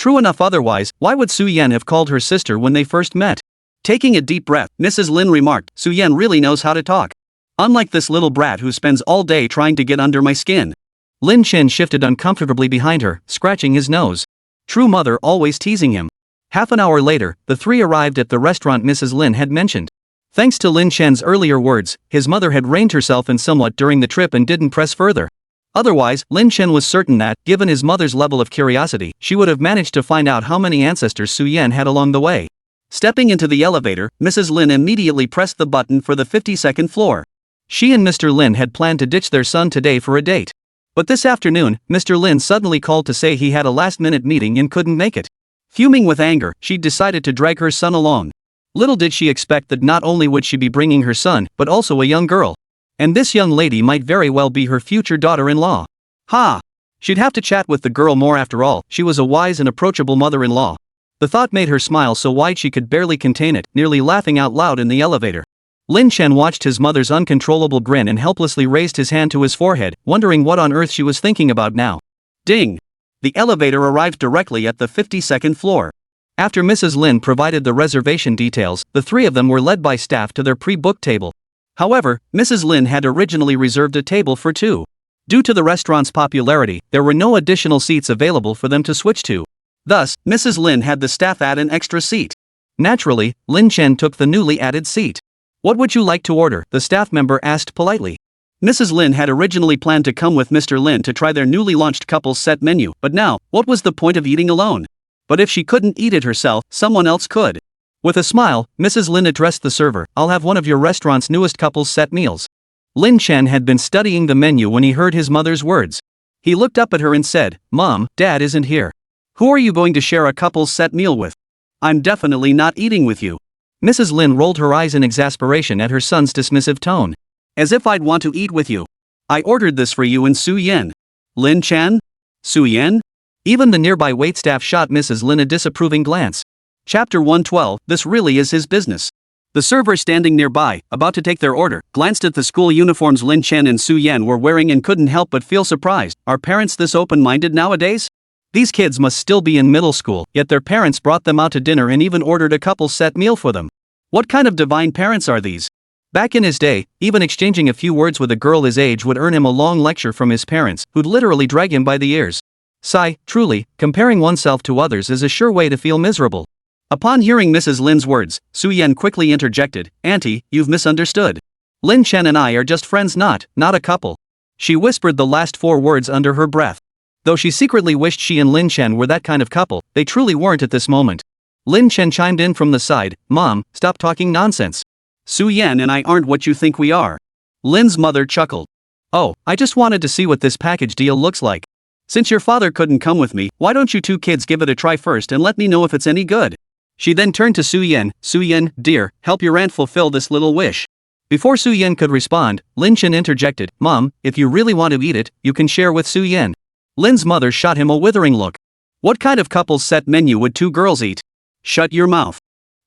[SPEAKER 1] True enough, otherwise, why would Su-yen have called her sister when they first met? Taking a deep breath, Mrs. Lin remarked, Su-yen really knows how to talk. Unlike this little brat who spends all day trying to get under my skin. Lin Chen shifted uncomfortably behind her, scratching his nose. True mother always teasing him. Half an hour later, the three arrived at the restaurant Mrs. Lin had mentioned. Thanks to Lin Chen's earlier words, his mother had reined herself in somewhat during the trip and didn't press further. Otherwise, Lin Chen was certain that, given his mother's level of curiosity, she would have managed to find out how many ancestors Su-yen had along the way. Stepping into the elevator, Mrs. Lin immediately pressed the button for the 52nd floor. She and Mr. Lin had planned to ditch their son today for a date. But this afternoon, Mr. Lin suddenly called to say he had a last-minute meeting and couldn't make it. Fuming with anger, she decided to drag her son along. Little did she expect that not only would she be bringing her son, but also a young girl. And this young lady might very well be her future daughter-in-law. Ha! She'd have to chat with the girl more after all, she was a wise and approachable mother-in-law. The thought made her smile so wide she could barely contain it, nearly laughing out loud in the elevator. Lin Chen watched his mother's uncontrollable grin and helplessly raised his hand to his forehead, wondering what on earth she was thinking about now. Ding! The elevator arrived directly at the 52nd floor. After Mrs. Lin provided the reservation details, the three of them were led by staff to their pre-booked table. However, Mrs. Lin had originally reserved a table for two. Due to the restaurant's popularity, there were no additional seats available for them to switch to. Thus, Mrs. Lin had the staff add an extra seat. Naturally, Lin Chen took the newly added seat. What would you like to order? The staff member asked politely. Mrs. Lin had originally planned to come with Mr. Lin to try their newly launched couples set menu, but now, what was the point of eating alone? But if she couldn't eat it herself, someone else could. With a smile, Mrs. Lin addressed the server, I'll have one of your restaurant's newest couples set meals. Lin Chen had been studying the menu when he heard his mother's words. He looked up at her and said, Mom, Dad isn't here. Who are you going to share a couple's set meal with? I'm definitely not eating with you. Mrs. Lin rolled her eyes in exasperation at her son's dismissive tone. As if I'd want to eat with you. I ordered this for you and Su-yen. Lin Chen? Su-yen? Even the nearby waitstaff shot Mrs. Lin a disapproving glance. Chapter 112, this really is his business. The server standing nearby, about to take their order, glanced at the school uniforms Lin Chen and Su-yen were wearing and couldn't help but feel surprised. Are parents this open-minded nowadays? These kids must still be in middle school, yet their parents brought them out to dinner and even ordered a couple's set meal for them. What kind of divine parents are these? Back in his day, even exchanging a few words with a girl his age would earn him a long lecture from his parents, who'd literally drag him by the ears. Sigh, truly, comparing oneself to others is a sure way to feel miserable. Upon hearing Mrs. Lin's words, Su-yen quickly interjected, Auntie, you've misunderstood. Lin Chen and I are just friends, not a couple. She whispered the last four words under her breath. Though she secretly wished she and Lin Chen were that kind of couple, they truly weren't at this moment. Lin Chen chimed in from the side, Mom, stop talking nonsense. Su-yen and I aren't what you think we are. Lin's mother chuckled. Oh, I just wanted to see what this package deal looks like. Since your father couldn't come with me, why don't you two kids give it a try first and let me know if it's any good? She then turned to Su-yen, Su-yen, dear, help your aunt fulfill this little wish. Before Su-yen could respond, Lin Chen interjected, Mom, if you really want to eat it, you can share with Su-yen. Lin's mother shot him a withering look. What kind of couple's set menu would two girls eat? Shut your mouth.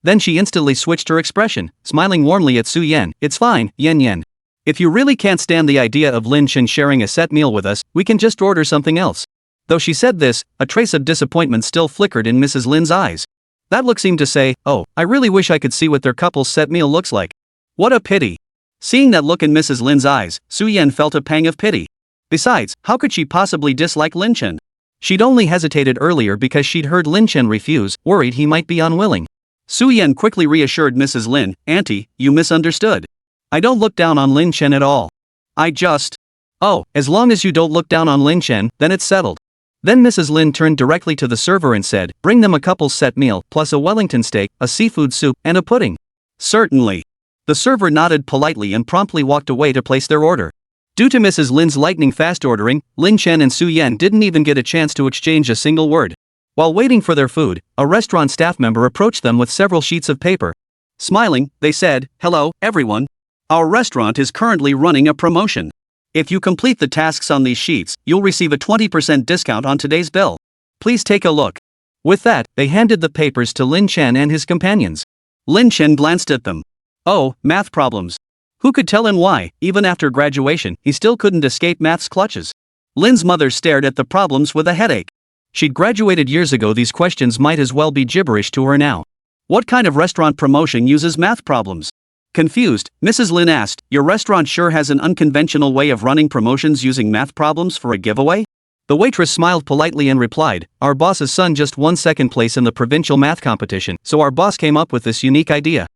[SPEAKER 1] Then she instantly switched her expression, smiling warmly at Su-yen, it's fine, yen. If you really can't stand the idea of Lin Chen sharing a set meal with us, we can just order something else. Though she said this, a trace of disappointment still flickered in Mrs. Lin's eyes. That look seemed to say, oh, I really wish I could see what their couple's set meal looks like. What a pity. Seeing that look in Mrs. Lin's eyes, Su-yen felt a pang of pity. Besides, how could she possibly dislike Lin Chen? She'd only hesitated earlier because she'd heard Lin Chen refuse, worried he might be unwilling. Su-yen quickly reassured Mrs. Lin, Auntie, you misunderstood. I don't look down on Lin Chen at all. I just... Oh, as long as you don't look down on Lin Chen, then it's settled. Then Mrs. Lin turned directly to the server and said, bring them a couple's set meal, plus a Wellington steak, a seafood soup, and a pudding. Certainly. The server nodded politely and promptly walked away to place their order. Due to Mrs. Lin's lightning-fast ordering, Lin Chen and Su-yen didn't even get a chance to exchange a single word. While waiting for their food, a restaurant staff member approached them with several sheets of paper. Smiling, they said, hello, everyone. Our restaurant is currently running a promotion. If you complete the tasks on these sheets, you'll receive a 20% discount on today's bill. Please take a look. With that, they handed the papers to Lin Chen and his companions. Lin Chen glanced at them. Oh, math problems. Who could tell him why, even after graduation, he still couldn't escape math's clutches? Lin's mother stared at the problems with a headache. She'd graduated years ago. These questions might as well be gibberish to her now. What kind of restaurant promotion uses math problems? Confused, Mrs. Lin asked, your restaurant sure has an unconventional way of running promotions using math problems for a giveaway? The waitress smiled politely and replied, our boss's son just won second place in the provincial math competition, so our boss came up with this unique idea.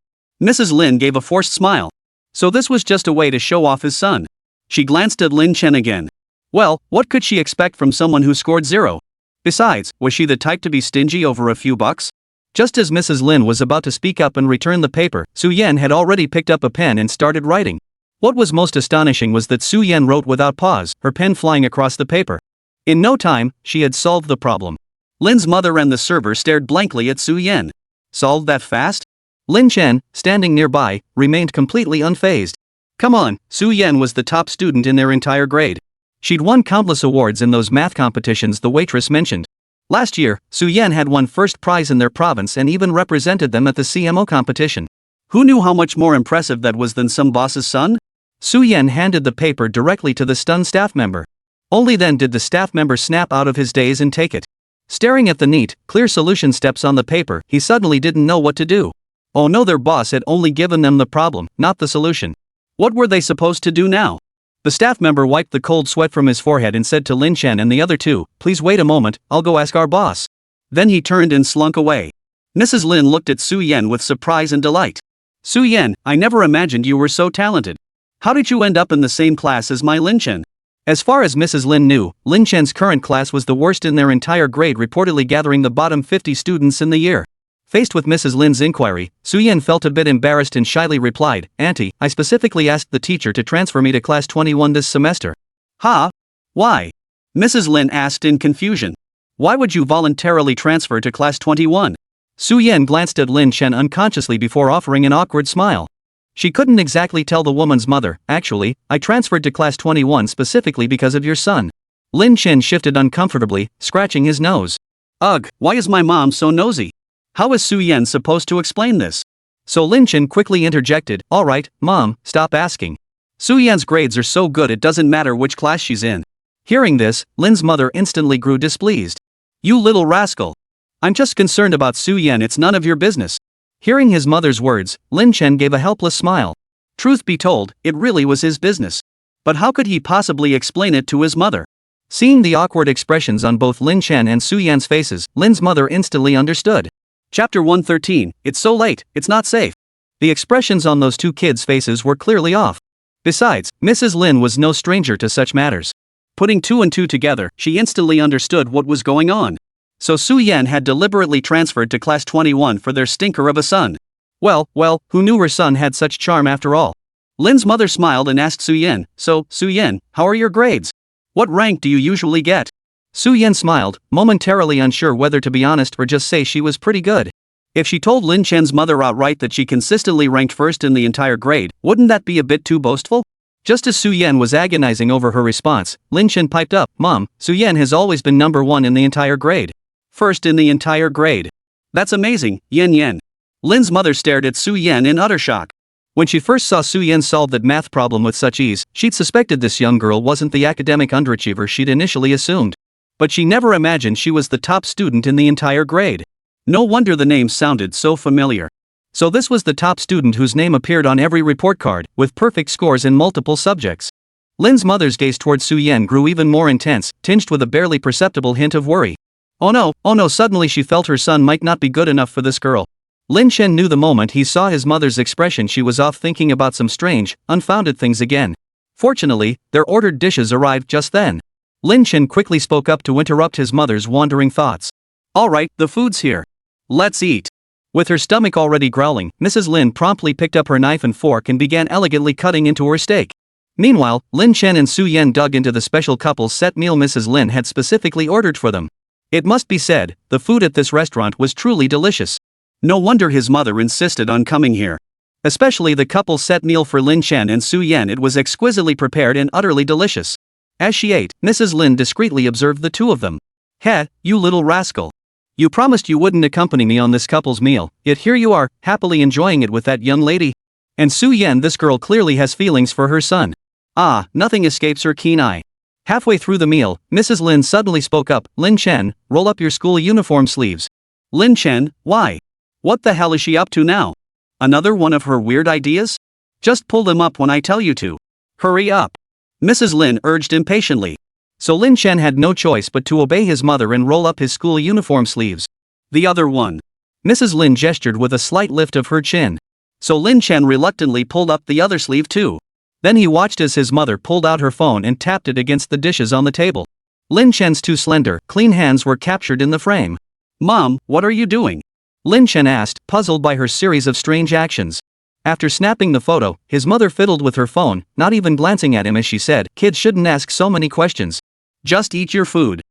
[SPEAKER 1] Mrs. Lin gave a forced smile. So this was just a way to show off his son. She glanced at Lin Chen again. Well, what could she expect from someone who scored 0? Besides, was she the type to be stingy over a few bucks? Just as Mrs. Lin was about to speak up and return the paper, Su Yan had already picked up a pen and started writing. What was most astonishing was that Su Yan wrote without pause, her pen flying across the paper. In no time, she had solved the problem. Lin's mother and the server stared blankly at Su Yan. Solved that fast? Lin Chen, standing nearby, remained completely unfazed. Come on, Su Yan was the top student in their entire grade. She'd won countless awards in those math competitions the waitress mentioned. Last year, Su Yan had won first prize in their province and even represented them at the CMO competition. Who knew how much more impressive that was than some boss's son? Su Yan handed the paper directly to the stunned staff member. Only then did the staff member snap out of his daze and take it. Staring at the neat, clear solution steps on the paper, he suddenly didn't know what to do. Oh no, their boss had only given them the problem, not the solution. What were they supposed to do now? The staff member wiped the cold sweat from his forehead and said to Lin Chen and the other two, please wait a moment, I'll go ask our boss. Then he turned and slunk away. Mrs. Lin looked at Su Yan with surprise and delight. Su Yan, I never imagined you were so talented. How did you end up in the same class as my Lin Chen? As far as Mrs. Lin knew, Lin Chen's current class was the worst in their entire grade, reportedly gathering the bottom 50 students in the year. Faced with Mrs. Lin's inquiry, Su Yan felt a bit embarrassed and shyly replied, Auntie, I specifically asked the teacher to transfer me to class 21 this semester. Huh? Why? Mrs. Lin asked in confusion. Why would you voluntarily transfer to class 21? Su Yan glanced at Lin Chen unconsciously before offering an awkward smile. She couldn't exactly tell the woman's mother, actually, I transferred to class 21 specifically because of your son. Lin Chen shifted uncomfortably, scratching his nose. Ugh, why is my mom so nosy? How is Su Yan supposed to explain this? So Lin Chen quickly interjected, alright, Mom, stop asking. Su Yan's grades are so good it doesn't matter which class she's in. Hearing this, Lin's mother instantly grew displeased. You little rascal. I'm just concerned about Su Yan, it's none of your business. Hearing his mother's words, Lin Chen gave a helpless smile. Truth be told, it really was his business. But how could he possibly explain it to his mother? Seeing the awkward expressions on both Lin Chen and Su Yan's faces, Lin's mother instantly understood. Chapter 113, It's so late, it's not safe. The expressions on those two kids' faces were clearly off. Besides, Mrs. Lin was no stranger to such matters. Putting two and two together, she instantly understood what was going on. So Su Yan had deliberately transferred to class 21 for their stinker of a son. Well, who knew her son had such charm after all? Lin's mother smiled and asked Su Yan, so, Su Yan, how are your grades? What rank do you usually get? Su Yan smiled, momentarily unsure whether to be honest or just say she was pretty good. If she told Lin Chen's mother outright that she consistently ranked first in the entire grade, wouldn't that be a bit too boastful? Just as Su Yan was agonizing over her response, Lin Chen piped up, Mom, Su Yan has always been number 1 in the entire grade. First in the entire grade. That's amazing, Yen. Lin's mother stared at Su Yan in utter shock. When she first saw Su Yan solve that math problem with such ease, she'd suspected this young girl wasn't the academic underachiever she'd initially assumed. But she never imagined she was the top student in the entire grade. No wonder the name sounded so familiar. So this was the top student whose name appeared on every report card, with perfect scores in multiple subjects. Lin's mother's gaze towards Su Yan grew even more intense, tinged with a barely perceptible hint of worry. Oh no, suddenly she felt her son might not be good enough for this girl. Lin Chen knew the moment he saw his mother's expression she was off thinking about some strange, unfounded things again. Fortunately, their ordered dishes arrived just then. Lin Chen quickly spoke up to interrupt his mother's wandering thoughts. Alright, the food's here. Let's eat. With her stomach already growling, Mrs. Lin promptly picked up her knife and fork and began elegantly cutting into her steak. Meanwhile, Lin Chen and Su Yan dug into the special couple's set meal Mrs. Lin had specifically ordered for them. It must be said, the food at this restaurant was truly delicious. No wonder his mother insisted on coming here. Especially the couple's set meal for Lin Chen and Su Yan, it was exquisitely prepared and utterly delicious. As she ate, Mrs. Lin discreetly observed the two of them. Heh, you little rascal. You promised you wouldn't accompany me on this couple's meal, yet here you are, happily enjoying it with that young lady. And Su Yan, this girl clearly has feelings for her son. Ah, nothing escapes her keen eye. Halfway through the meal, Mrs. Lin suddenly spoke up. Lin Chen, roll up your school uniform sleeves. Lin Chen, why? What the hell is she up to now? Another one of her weird ideas? Just pull them up when I tell you to. Hurry up. Mrs. Lin urged impatiently. So Lin Chen had no choice but to obey his mother and roll up his school uniform sleeves. The other one. Mrs. Lin gestured with a slight lift of her chin. So Lin Chen reluctantly pulled up the other sleeve too. Then he watched as his mother pulled out her phone and tapped it against the dishes on the table. Lin Chen's two slender, clean hands were captured in the frame. Mom, what are you doing? Lin Chen asked, puzzled by her series of strange actions. After snapping the photo, his mother fiddled with her phone, not even glancing at him as she said, kids shouldn't ask so many questions. Just eat your food.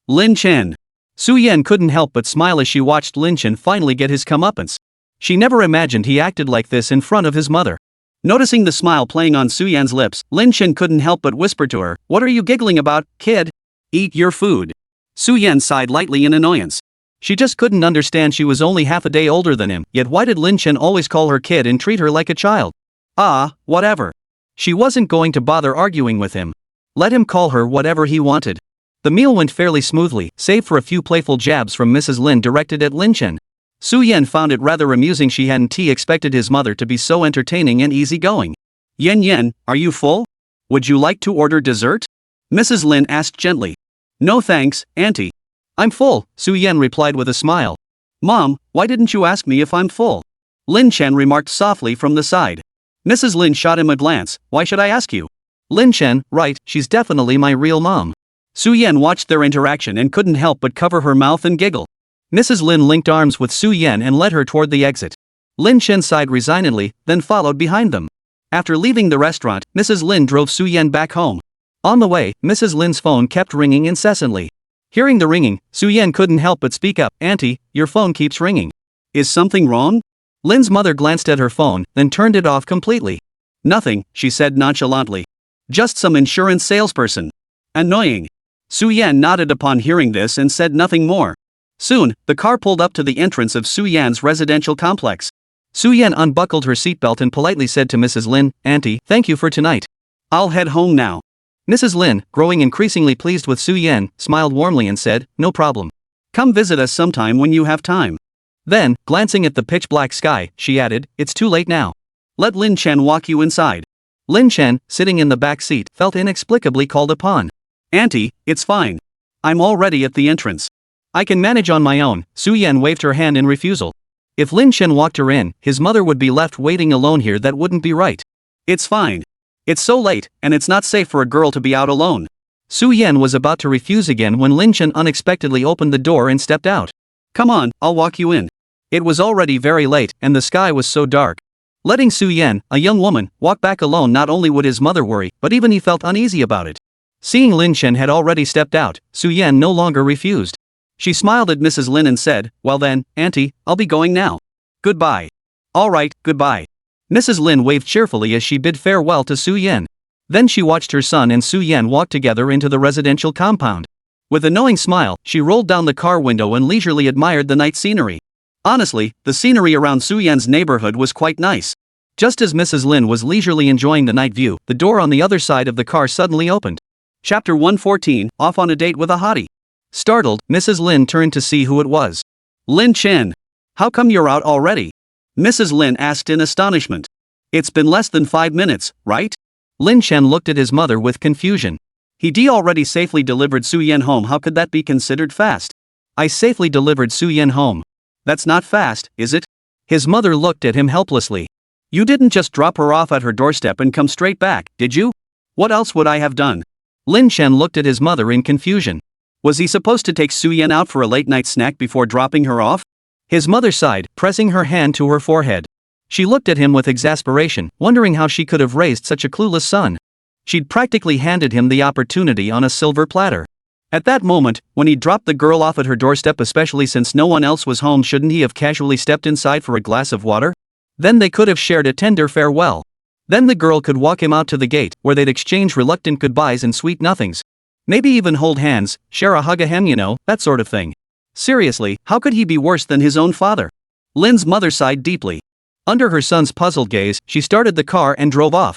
[SPEAKER 1] Lin Chen. Su Yan couldn't help but smile as she watched Lin Chen finally get his comeuppance. She never imagined he acted like this in front of his mother. Noticing the smile playing on Su Yan's lips, Lin Chen couldn't help but whisper to her, what are you giggling about, kid? Eat your food. Su Yan sighed lightly in annoyance. She just couldn't understand she was only half a day older than him, yet why did Lin Chen always call her kid and treat her like a child? Whatever. She wasn't going to bother arguing with him. Let him call her whatever he wanted. The meal went fairly smoothly, save for a few playful jabs from Mrs. Lin directed at Lin Chen. Su Yan found it rather amusing she hadn't expected his mother to be so entertaining and easygoing. Yen, are you full? Would you like to order dessert? Mrs. Lin asked gently. No thanks, Auntie. I'm full, Su Yan replied with a smile. Mom, why didn't you ask me if I'm full? Lin Chen remarked softly from the side. Mrs. Lin shot him a glance, why should I ask you? Lin Chen, right, she's definitely my real mom. Su Yan watched their interaction and couldn't help but cover her mouth and giggle. Mrs. Lin linked arms with Su Yan and led her toward the exit. Lin Chen sighed resignedly, then followed behind them. After leaving the restaurant, Mrs. Lin drove Su Yan back home. On the way, Mrs. Lin's phone kept ringing incessantly. Hearing the ringing, Su Yan couldn't help but speak up, Auntie, your phone keeps ringing. Is something wrong? Lin's mother glanced at her phone, then turned it off completely. Nothing, she said nonchalantly. Just some insurance salesperson. Annoying. Su Yan nodded upon hearing this and said nothing more. Soon, the car pulled up to the entrance of Su Yan's residential complex. Su Yan unbuckled her seatbelt and politely said to Mrs. Lin, Auntie, thank you for tonight. I'll head home now. Mrs. Lin, growing increasingly pleased with Su Yan, smiled warmly and said, no problem. Come visit us sometime when you have time. Then, glancing at the pitch-black sky, she added, it's too late now. Let Lin Chen walk you inside. Lin Chen, sitting in the back seat, felt inexplicably called upon. Auntie, it's fine. I'm already at the entrance. I can manage on my own, Su Yan waved her hand in refusal. If Lin Chen walked her in, his mother would be left waiting alone here. That wouldn't be right. It's fine. It's so late, and it's not safe for a girl to be out alone. Su Yan was about to refuse again when Lin Chen unexpectedly opened the door and stepped out. Come on, I'll walk you in. It was already very late, and the sky was so dark. Letting Su Yan, a young woman, walk back alone, not only would his mother worry, but even he felt uneasy about it. Seeing Lin Chen had already stepped out, Su Yan no longer refused. She smiled at Mrs. Lin and said, well then, Auntie, I'll be going now. Goodbye. All right, goodbye. Mrs. Lin waved cheerfully as she bid farewell to Su Yan. Then she watched her son and Su Yan walk together into the residential compound. With a knowing smile, she rolled down the car window and leisurely admired the night scenery. Honestly, the scenery around Su Yan's neighborhood was quite nice. Just as Mrs. Lin was leisurely enjoying the night view, the door on the other side of the car suddenly opened. Chapter 114, Off on a Date with a Hottie. Startled, Mrs. Lin turned to see who it was. Lin Chen. How come you're out already? Mrs. Lin asked in astonishment. It's been less than 5 minutes, right? Lin Chen looked at his mother with confusion. He already safely delivered Su Yan home. How could that be considered fast? I safely delivered Su Yan home. That's not fast, is it? His mother looked at him helplessly. You didn't just drop her off at her doorstep and come straight back, did you? What else would I have done? Lin Chen looked at his mother in confusion. Was he supposed to take Su Yan out for a late-night snack before dropping her off? His mother sighed, pressing her hand to her forehead. She looked at him with exasperation, wondering how she could have raised such a clueless son. She'd practically handed him the opportunity on a silver platter. At that moment, when he dropped the girl off at her doorstep, especially since no one else was home, shouldn't he have casually stepped inside for a glass of water? Then they could have shared a tender farewell. Then the girl could walk him out to the gate, where they'd exchange reluctant goodbyes and sweet nothings. Maybe even hold hands, share a hug, that sort of thing. Seriously, how could he be worse than his own father? Lin's mother sighed deeply. Under her son's puzzled gaze, she started the car and drove off.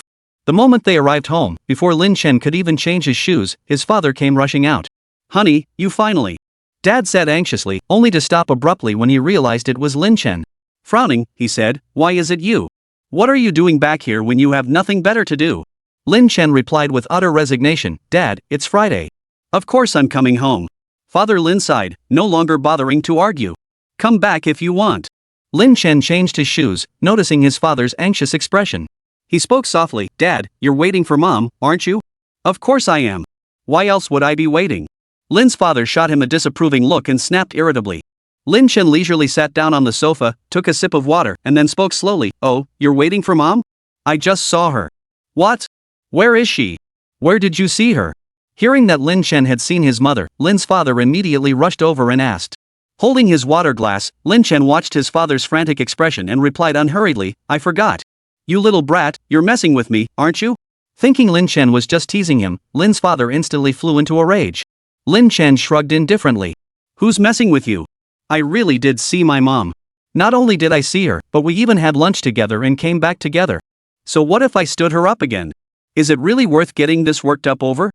[SPEAKER 1] The moment they arrived home, before Lin Chen could even change his shoes, his father came rushing out. "Honey, you finally," Dad said anxiously, only to stop abruptly when he realized it was Lin Chen. Frowning, he said, "Why is it you? What are you doing back here when you have nothing better to do?" Lin Chen replied with utter resignation, "Dad, it's Friday. Of course I'm coming home." Father Lin sighed, no longer bothering to argue. "Come back if you want." Lin Chen changed his shoes, noticing his father's anxious expression. He spoke softly, "Dad, you're waiting for Mom, aren't you?" "Of course I am. Why else would I be waiting?" Lin's father shot him a disapproving look and snapped irritably. Lin Chen leisurely sat down on the sofa, took a sip of water, and then spoke slowly, "Oh, you're waiting for Mom? I just saw her." "What? Where is she? Where did you see her?" Hearing that Lin Chen had seen his mother, Lin's father immediately rushed over and asked. Holding his water glass, Lin Chen watched his father's frantic expression and replied unhurriedly, "I forgot. You little brat, you're messing with me, aren't you?" Thinking Lin Chen was just teasing him, Lin's father instantly flew into a rage. Lin Chen shrugged indifferently. "Who's messing with you? I really did see my mom. Not only did I see her, but we even had lunch together and came back together. So what if I stood her up again? Is it really worth getting this worked up over?"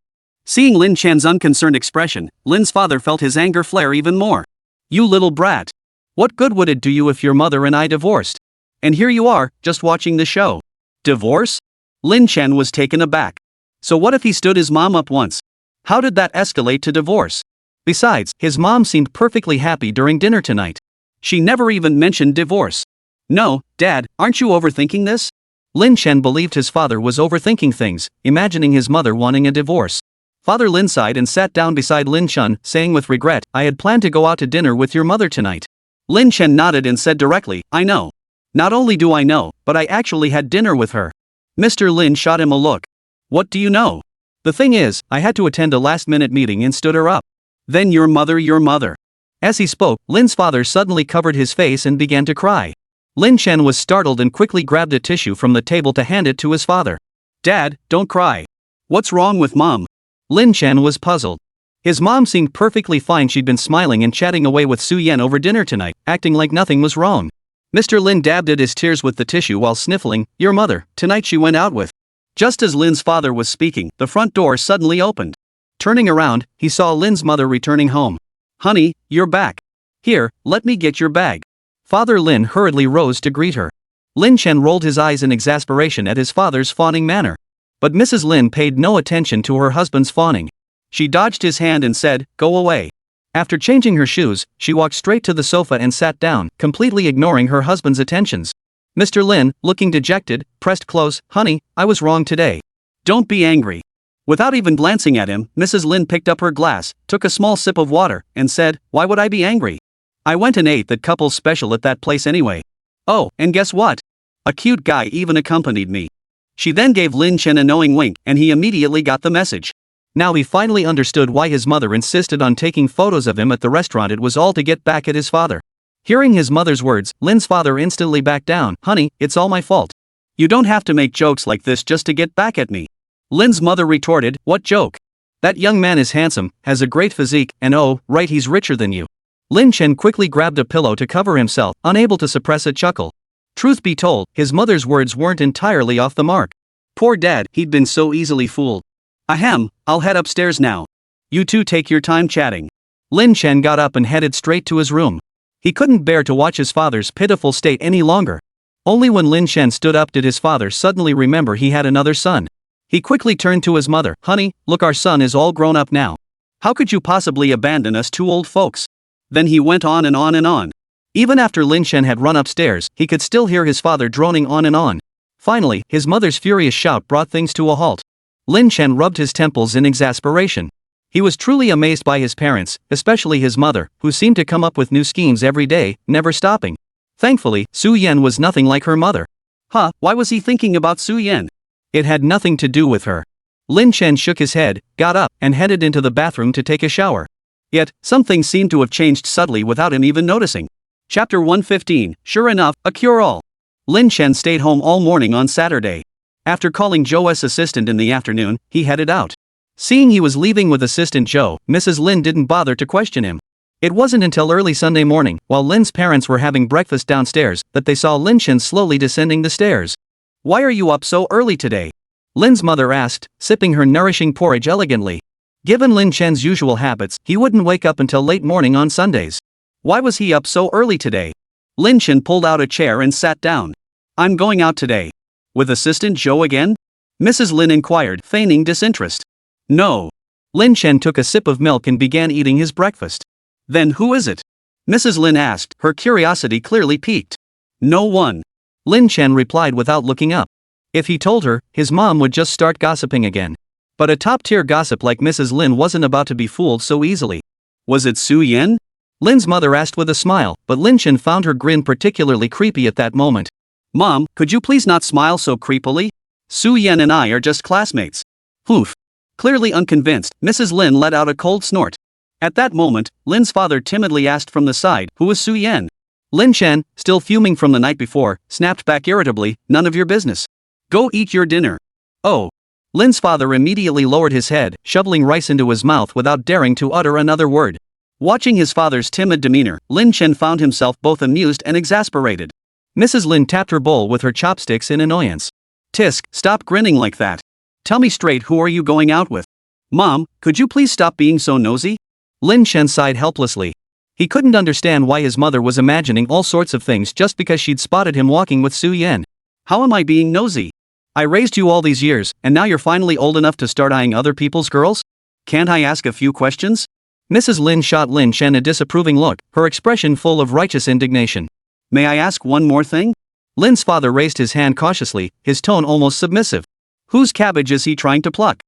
[SPEAKER 1] Seeing Lin Chen's unconcerned expression, Lin's father felt his anger flare even more. "You little brat. What good would it do you if your mother and I divorced? And here you are, just watching the show. Divorce?" Lin Chen was taken aback. So what if he stood his mom up once? How did that escalate to divorce? Besides, his mom seemed perfectly happy during dinner tonight. She never even mentioned divorce. "No, Dad, aren't you overthinking this?" Lin Chen believed his father was overthinking things, imagining his mother wanting a divorce. Father Lin sighed and sat down beside Lin Chen, saying with regret, "I had planned to go out to dinner with your mother tonight." Lin Chen nodded and said directly, "I know. Not only do I know, but I actually had dinner with her." Mr. Lin shot him a look. "What do you know?" "The thing is, I had to attend a last-minute meeting and stood her up." "Then your mother. As he spoke, Lin's father suddenly covered his face and began to cry. Lin Chen was startled and quickly grabbed a tissue from the table to hand it to his father. "Dad, don't cry. What's wrong with Mom?" Lin Chen was puzzled. His mom seemed perfectly fine. She'd been smiling and chatting away with Su Yan over dinner tonight, acting like nothing was wrong. Mr. Lin dabbed at his tears with the tissue while sniffling, "Your mother, tonight she went out with." Just as Lin's father was speaking, the front door suddenly opened. Turning around, he saw Lin's mother returning home. "Honey, you're back. Here, let me get your bag." Father Lin hurriedly rose to greet her. Lin Chen rolled his eyes in exasperation at his father's fawning manner. But Mrs. Lin paid no attention to her husband's fawning. She dodged his hand and said, "Go away." After changing her shoes, she walked straight to the sofa and sat down, completely ignoring her husband's attentions. Mr. Lin, looking dejected, pressed close, "Honey, I was wrong today. Don't be angry." Without even glancing at him, Mrs. Lin picked up her glass, took a small sip of water, and said, "Why would I be angry? I went and ate that couple's special at that place anyway. Oh, and guess what? A cute guy even accompanied me." She then gave Lin Chen a knowing wink, and he immediately got the message. Now he finally understood why his mother insisted on taking photos of him at the restaurant. It was all to get back at his father. Hearing his mother's words, Lin's father instantly backed down. "Honey, it's all my fault. You don't have to make jokes like this just to get back at me." Lin's mother retorted, "What joke? That young man is handsome, has a great physique, and oh, right, he's richer than you." Lin Chen quickly grabbed a pillow to cover himself, unable to suppress a chuckle. Truth be told, his mother's words weren't entirely off the mark. Poor Dad, he'd been so easily fooled. "Ahem, I'll head upstairs now. You two take your time chatting." Lin Chen got up and headed straight to his room. He couldn't bear to watch his father's pitiful state any longer. Only when Lin Chen stood up did his father suddenly remember he had another son. He quickly turned to his mother. "Honey, look, our son is all grown up now. How could you possibly abandon us two old folks?" Then he went on and on and on. Even after Lin Chen had run upstairs, he could still hear his father droning on and on. Finally, his mother's furious shout brought things to a halt. Lin Chen rubbed his temples in exasperation. He was truly amazed by his parents, especially his mother, who seemed to come up with new schemes every day, never stopping. Thankfully, Su Yan was nothing like her mother. Why was he thinking about Su Yan? It had nothing to do with her. Lin Chen shook his head, got up, and headed into the bathroom to take a shower. Yet, some things seemed to have changed subtly without him even noticing. Chapter 115, Sure enough, a cure-all. Lin Chen stayed home all morning on Saturday. After calling Joe's assistant in the afternoon, he headed out. Seeing he was leaving with assistant Joe, Mrs. Lin didn't bother to question him. It wasn't until early Sunday morning, while Lin's parents were having breakfast downstairs, that they saw Lin Chen slowly descending the stairs. "Why are you up so early today? Lin's mother asked, sipping her nourishing porridge elegantly. Given Lin Chen's usual habits, he wouldn't wake up until late morning on Sundays. Why was he up so early today? Lin Chen pulled out a chair and sat down. I'm going out today. With assistant Zhou again? Mrs. Lin inquired, feigning disinterest. No. Lin Chen took a sip of milk and began eating his breakfast. Then who is it? Mrs. Lin asked, her curiosity clearly piqued. No one. Lin Chen replied without looking up. If he told her, his mom would just start gossiping again. But a top-tier gossip like Mrs. Lin wasn't about to be fooled so easily. Was it Su Yan? Lin's mother asked with a smile, but Lin Chen found her grin particularly creepy at that moment. Mom, could you please not smile so creepily? Su Yan and I are just classmates. Oof. Clearly unconvinced, Mrs. Lin let out a cold snort. At that moment, Lin's father timidly asked from the side, who is Su Yan? Lin Chen, still fuming from the night before, snapped back irritably, none of your business. Go eat your dinner. Oh. Lin's father immediately lowered his head, shoveling rice into his mouth without daring to utter another word. Watching his father's timid demeanor, Lin Chen found himself both amused and exasperated. Mrs. Lin tapped her bowl with her chopsticks in annoyance. Tisk, stop grinning like that. Tell me straight, who are you going out with? Mom, could you please stop being so nosy? Lin Chen sighed helplessly. He couldn't understand why his mother was imagining all sorts of things just because she'd spotted him walking with Su Yan. How am I being nosy? I raised you all these years, and now you're finally old enough to start eyeing other people's girls? Can't I ask a few questions? Mrs. Lin shot Lin Chen a disapproving look, her expression full of righteous indignation. May I ask one more thing? Lin's father raised his hand cautiously, his tone almost submissive. Whose cabbage is he trying to pluck?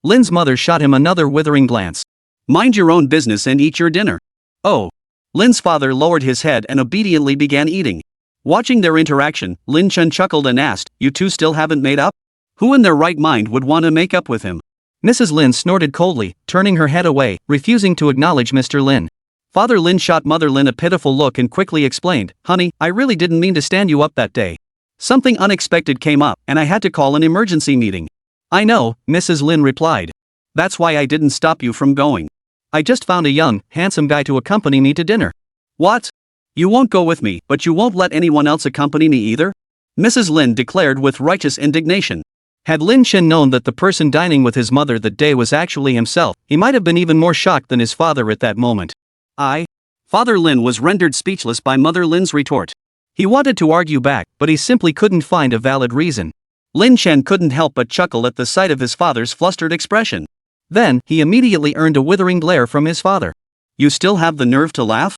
[SPEAKER 1] Lin's mother shot him another withering glance. Mind your own business and eat your dinner. Oh. Lin's father lowered his head and obediently began eating. Watching their interaction, Lin Chen chuckled and asked, you two still haven't made up? Who in their right mind would want to make up with him? Mrs. Lin snorted coldly, turning her head away, refusing to acknowledge Mr. Lin. Father Lin shot Mother Lin a pitiful look and quickly explained, honey, I really didn't mean to stand you up that day. Something unexpected came up, and I had to call an emergency meeting. I know, Mrs. Lin replied. That's why I didn't stop you from going. I just found a young, handsome guy to accompany me to dinner. What? You won't go with me, but you won't let anyone else accompany me either? Mrs. Lin declared with righteous indignation. Had Lin Chen known that the person dining with his mother that day was actually himself, he might have been even more shocked than his father at that moment. Father Lin was rendered speechless by Mother Lin's retort. He wanted to argue back, but he simply couldn't find a valid reason. Lin Chen couldn't help but chuckle at the sight of his father's flustered expression. Then, he immediately earned a withering glare from his father. You still have the nerve to laugh?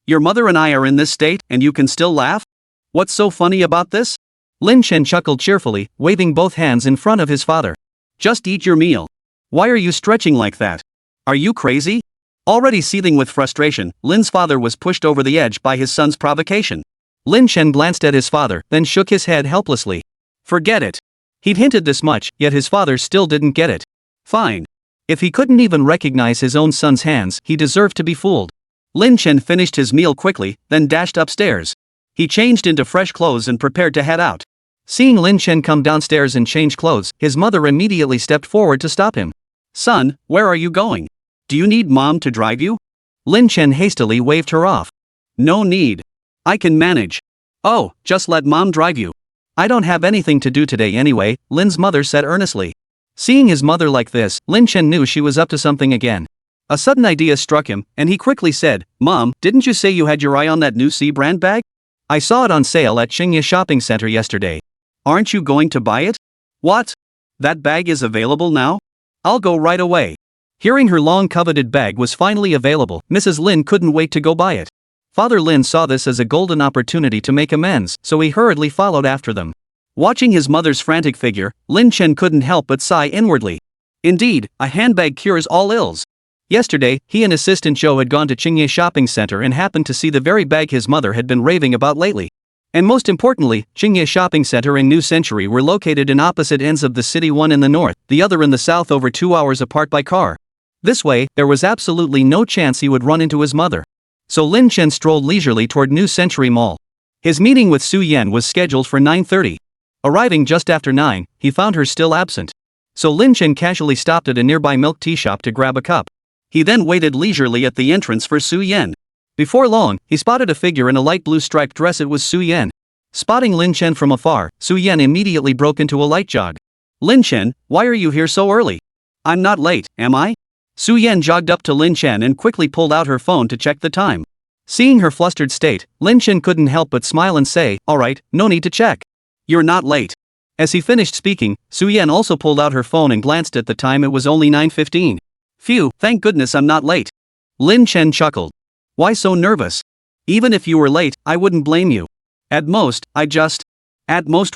[SPEAKER 1] Your mother and I are in this state, and you can still laugh? What's so funny about this? Lin Chen chuckled cheerfully, waving both hands in front of his father. Just eat your meal. Why are you stretching like that? Are you crazy? Already seething with frustration, Lin's father was pushed over the edge by his son's provocation. Lin Chen glanced at his father, then shook his head helplessly. Forget it. He'd hinted this much, yet his father still didn't get it. Fine. If he couldn't even recognize his own son's hands, he deserved to be fooled. Lin Chen finished his meal quickly, then dashed upstairs. He changed into fresh clothes and prepared to head out. Seeing Lin Chen come downstairs and change clothes, his mother immediately stepped forward to stop him. Son, where are you going? Do you need mom to drive you? Lin Chen hastily waved her off. No need. I can manage. Oh, just let mom drive you. I don't have anything to do today anyway, Lin's mother said earnestly. Seeing his mother like this, Lin Chen knew she was up to something again. A sudden idea struck him, and he quickly said, Mom, didn't you say you had your eye on that new C-brand bag? I saw it on sale at Qingye Shopping Center yesterday. Aren't you going to buy it? What? That bag is available now? I'll go right away. Hearing her long-coveted bag was finally available, Mrs. Lin couldn't wait to go buy it. Father Lin saw this as a golden opportunity to make amends, so he hurriedly followed after them. Watching his mother's frantic figure, Lin Chen couldn't help but sigh inwardly. Indeed, a handbag cures all ills. Yesterday, he and assistant Zhou had gone to Qingye Shopping Center and happened to see the very bag his mother had been raving about lately. And most importantly, Qingye Shopping Center and New Century were located in opposite ends of the city, one in the north, the other in the south, over 2 hours apart by car. This way, there was absolutely no chance he would run into his mother. So Lin Chen strolled leisurely toward New Century Mall. His meeting with Su Yan was scheduled for 9:30. Arriving just after 9, he found her still absent. So Lin Chen casually stopped at a nearby milk tea shop to grab a cup. He then waited leisurely at the entrance for Su Yan. Before long, he spotted a figure in a light blue striped dress. It was Su Yan. Spotting Lin Chen from afar, Su Yan immediately broke into a light jog. Lin Chen, why are you here so early? I'm not late, am I? Su Yan jogged up to Lin Chen and quickly pulled out her phone to check the time. Seeing her flustered state, Lin Chen couldn't help but smile and say, alright, no need to check. You're not late. As he finished speaking, Su Yan also pulled out her phone and glanced at the time. It was only 9:15. Phew, thank goodness I'm not late. Lin Chen chuckled. Why so nervous? Even if you were late, I wouldn't blame you. At most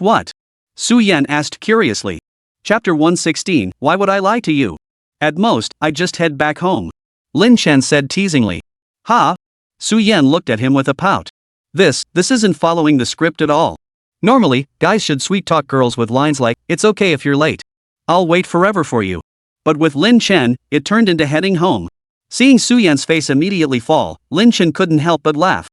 [SPEAKER 1] what? Su Yan asked curiously. Chapter 116, Why would I lie to you? At most, I just head back home. Lin Chen said teasingly. Ha? Su Yan looked at him with a pout. This isn't following the script at all. Normally, guys should sweet-talk girls with lines like, it's okay if you're late. I'll wait forever for you. But with Lin Chen, it turned into heading home. Seeing Su Yan's face immediately fall, Lin Chen couldn't help but laugh.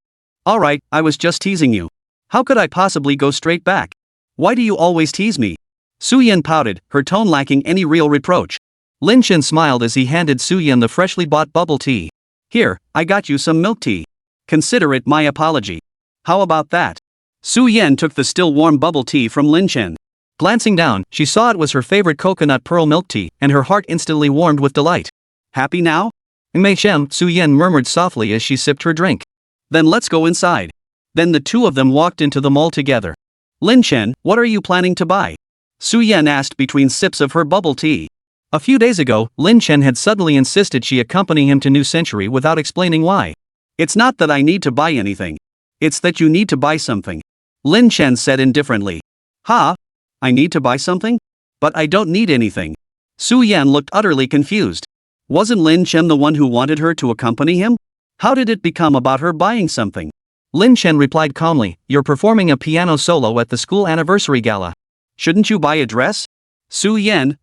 [SPEAKER 1] Alright, I was just teasing you. How could I possibly go straight back? Why do you always tease me? Su Yan pouted, her tone lacking any real reproach. Lin Chen smiled as he handed Su Yan the freshly bought bubble tea. Here, I got you some milk tea. Consider it my apology. How about that? Su Yan took the still warm bubble tea from Lin Chen. Glancing down, she saw it was her favorite coconut pearl milk tea, and her heart instantly warmed with delight. Happy now? Mei Shem, Su Yan murmured softly as she sipped her drink. Then let's go inside. Then the two of them walked into the mall together. Lin Chen, what are you planning to buy? Su Yan asked between sips of her bubble tea. A few days ago, Lin Chen had suddenly insisted she accompany him to New Century without explaining why. It's not that I need to buy anything. It's that you need to buy something. Lin Chen said indifferently. Ha? I need to buy something? But I don't need anything. Su Yan looked utterly confused. Wasn't Lin Chen the one who wanted her to accompany him? How did it become about her buying something? Lin Chen replied calmly, you're performing a piano solo at the school anniversary gala. Shouldn't you buy a dress? Su Yan,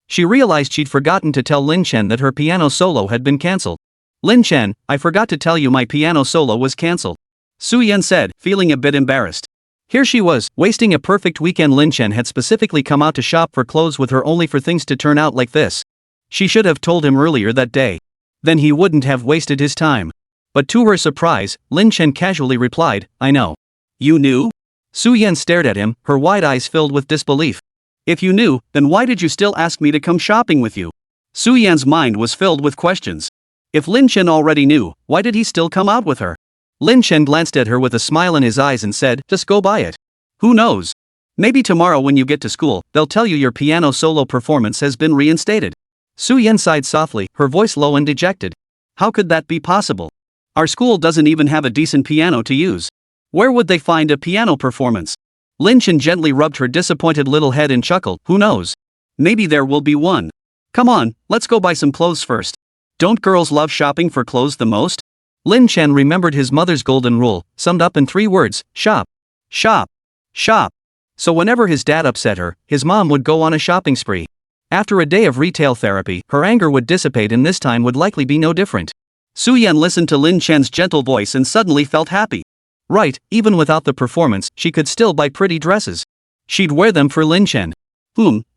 [SPEAKER 1] She realized she'd forgotten to tell Lin Chen that her piano solo had been cancelled. Lin Chen, I forgot to tell you my piano solo was cancelled. Su Yan said, feeling a bit embarrassed. Here she was, wasting a perfect weekend. Lin Chen had specifically come out to shop for clothes with her only for things to turn out like this. She should have told him earlier that day. Then he wouldn't have wasted his time. But to her surprise, Lin Chen casually replied, I know. You knew? Su Yan stared at him, her wide eyes filled with disbelief. If you knew, then why did you still ask me to come shopping with you? Su Yan's mind was filled with questions. If Lin Chen already knew, why did he still come out with her? Lin Chen glanced at her with a smile in his eyes and said, just go buy it. Who knows? Maybe tomorrow when you get to school, they'll tell you your piano solo performance has been reinstated. Su Yan sighed softly, her voice low and dejected. How could that be possible? Our school doesn't even have a decent piano to use. Where would they find a piano performance? Lin Chen gently rubbed her disappointed little head and chuckled, who knows? Maybe there will be one. Come on, let's go buy some clothes first. Don't girls love shopping for clothes the most? Lin Chen remembered his mother's golden rule, summed up in 3 words, shop. Shop. Shop. So whenever his dad upset her, his mom would go on a shopping spree. After a day of retail therapy, her anger would dissipate and this time would likely be no different. Su Yan listened to Lin Chen's gentle voice and suddenly felt happy. Right, even without the performance, she could still buy pretty dresses. She'd wear them for Lin Chen.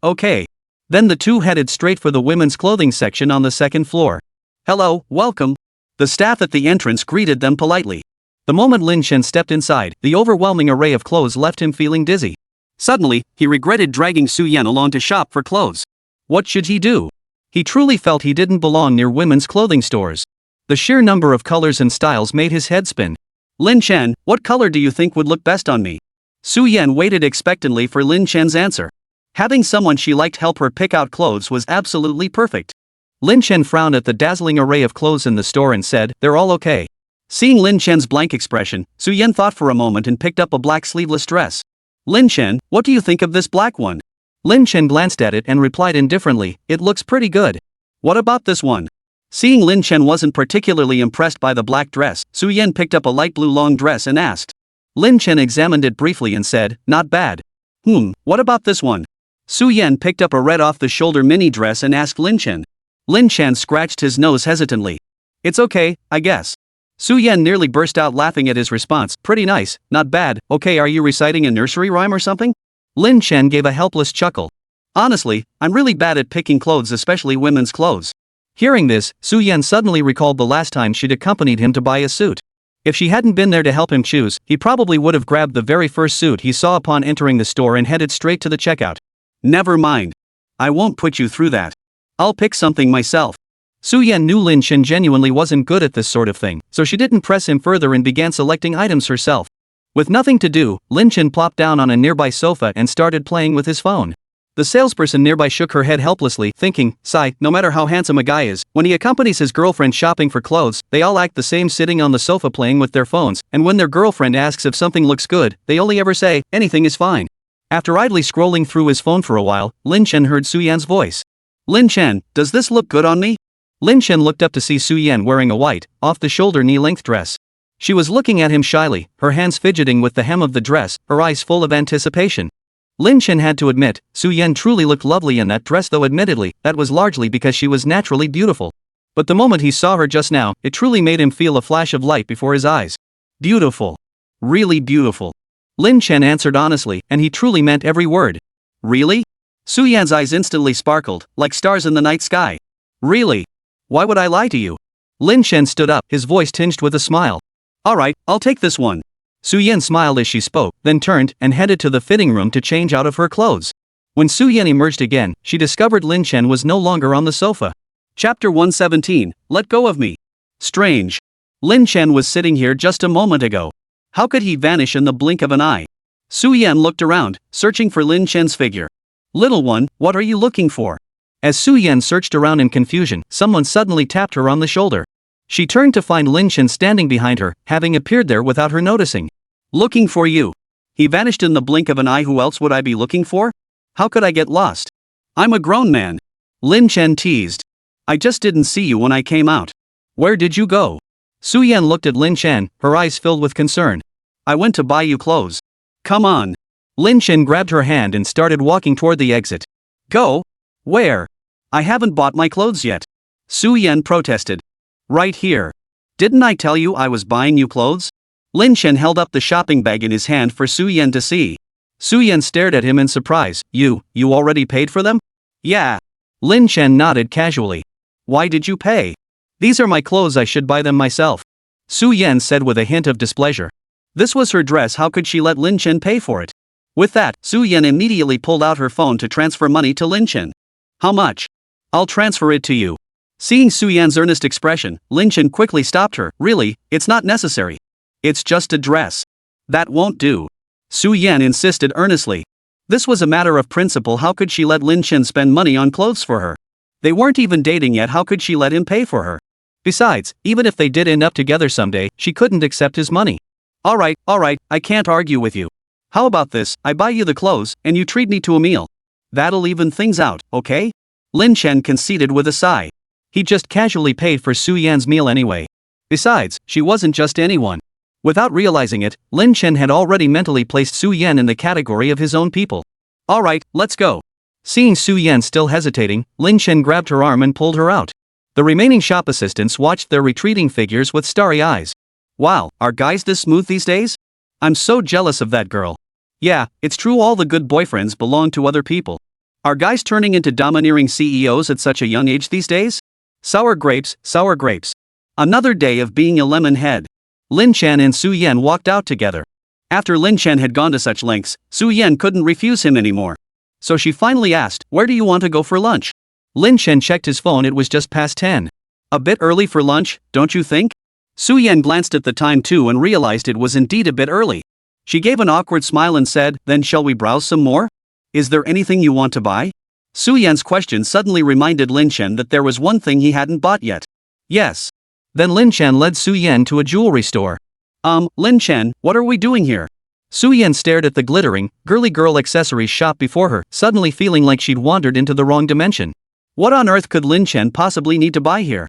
[SPEAKER 1] Okay. Then the two headed straight for the women's clothing section on the 2nd floor. Hello, welcome. The staff at the entrance greeted them politely. The moment Lin Chen stepped inside, the overwhelming array of clothes left him feeling dizzy. Suddenly, he regretted dragging Su Yan along to shop for clothes. What should he do? He truly felt he didn't belong near women's clothing stores. The sheer number of colors and styles made his head spin. Lin Chen, what color do you think would look best on me? Su Yan waited expectantly for Lin Chen's answer. Having someone she liked help her pick out clothes was absolutely perfect. Lin Chen frowned at the dazzling array of clothes in the store and said, they're all okay. Seeing Lin Chen's blank expression, Su Yan thought for a moment and picked up a black sleeveless dress. Lin Chen, what do you think of this black one? Lin Chen glanced at it and replied indifferently, it looks pretty good. What about this one? Seeing Lin Chen wasn't particularly impressed by the black dress, Su Yan picked up a light blue long dress and asked. Lin Chen examined it briefly and said, not bad. What about this one? Su Yan picked up a red off-the-shoulder mini dress and asked Lin Chen. Lin Chen scratched his nose hesitantly. It's okay, I guess. Su Yan nearly burst out laughing at his response, pretty nice, not bad, okay, are you reciting a nursery rhyme or something? Lin Chen gave a helpless chuckle. Honestly, I'm really bad at picking clothes, especially women's clothes. Hearing this, Su Yan suddenly recalled the last time she'd accompanied him to buy a suit. If she hadn't been there to help him choose, he probably would have grabbed the very first suit he saw upon entering the store and headed straight to the checkout. Never mind. I won't put you through that. I'll pick something myself. Su-Yan knew Lin Chen genuinely wasn't good at this sort of thing, so she didn't press him further and began selecting items herself. With nothing to do, Lin Chen plopped down on a nearby sofa and started playing with his phone. The salesperson nearby shook her head helplessly, thinking, sigh, no matter how handsome a guy is, when he accompanies his girlfriend shopping for clothes, they all act the same sitting on the sofa playing with their phones, and when their girlfriend asks if something looks good, they only ever say, anything is fine. After idly scrolling through his phone for a while, Lin Chen heard Su-Yan's voice. Lin Chen, does this look good on me? Lin Chen looked up to see Su-Yan wearing a white, off-the-shoulder knee-length dress. She was looking at him shyly, her hands fidgeting with the hem of the dress, her eyes full of anticipation. Lin Chen had to admit, Su-Yan truly looked lovely in that dress, though admittedly, that was largely because she was naturally beautiful. But the moment he saw her just now, it truly made him feel a flash of light before his eyes. Beautiful. Really beautiful. Lin Chen answered honestly, and he truly meant every word. Really? Su-Yan's eyes instantly sparkled, like stars in the night sky. Really? Why would I lie to you? Lin Chen stood up, his voice tinged with a smile. Alright, I'll take this one. Su-Yan smiled as she spoke, then turned and headed to the fitting room to change out of her clothes. When Su-Yan emerged again, she discovered Lin Chen was no longer on the sofa. Chapter 117, Let Go of Me. Strange. Lin Chen was sitting here just a moment ago. How could he vanish in the blink of an eye? Su-Yan looked around, searching for Lin Chen's figure. Little one, what are you looking for? As Su-Yan searched around in confusion, someone suddenly tapped her on the shoulder. She turned to find Lin Chen standing behind her, having appeared there without her noticing. Looking for you. He vanished in the blink of an eye. Who else would I be looking for? How could I get lost? I'm a grown man. Lin Chen teased. I just didn't see you when I came out. Where did you go? Su-Yan looked at Lin Chen, her eyes filled with concern. I went to buy you clothes. Come on. Lin Chen grabbed her hand and started walking toward the exit. Go? Where? I haven't bought my clothes yet. Su-Yan protested. Right here. Didn't I tell you I was buying you clothes? Lin Chen held up the shopping bag in his hand for Su-Yan to see. Su-Yan stared at him in surprise. You already paid for them? Yeah. Lin Chen nodded casually. Why did you pay? These are my clothes, I should buy them myself. Su-Yan said with a hint of displeasure. This was her dress, how could she let Lin Chen pay for it? With that, Su-Yan immediately pulled out her phone to transfer money to Lin Chen. How much? I'll transfer it to you. Seeing Su-Yan's earnest expression, Lin Chen quickly stopped her. Really, it's not necessary. It's just a dress. That won't do. Su-Yan insisted earnestly. This was a matter of principle. How could she let Lin Chen spend money on clothes for her? They weren't even dating yet. How could she let him pay for her? Besides, even if they did end up together someday, she couldn't accept his money. Alright, I can't argue with you. How about this, I buy you the clothes, and you treat me to a meal. That'll even things out, okay? Lin Chen conceded with a sigh. He just casually paid for Su-Yan's meal anyway. Besides, she wasn't just anyone. Without realizing it, Lin Chen had already mentally placed Su-Yan in the category of his own people. Alright, let's go. Seeing Su-Yan still hesitating, Lin Chen grabbed her arm and pulled her out. The remaining shop assistants watched their retreating figures with starry eyes. Wow, are guys this smooth these days? I'm so jealous of that girl. Yeah, it's true, all the good boyfriends belong to other people. Are guys turning into domineering CEOs at such a young age these days? Sour grapes, sour grapes. Another day of being a lemon head. Lin Chen and Su-Yan walked out together. After Lin Chen had gone to such lengths, Su-Yan couldn't refuse him anymore. So she finally asked, where do you want to go for lunch? Lin Chen checked his phone, it was just past 10. A bit early for lunch, don't you think? Su-Yan glanced at the time too and realized it was indeed a bit early. She gave an awkward smile and said, then shall we browse some more? Is there anything you want to buy? Su-Yan's question suddenly reminded Lin Chen that there was one thing he hadn't bought yet. Yes. Then Lin Chen led Su-Yan to a jewelry store. Lin Chen, what are we doing here? Su-Yan stared at the glittering, girly girl accessories shop before her, suddenly feeling like she'd wandered into the wrong dimension. What on earth could Lin Chen possibly need to buy here?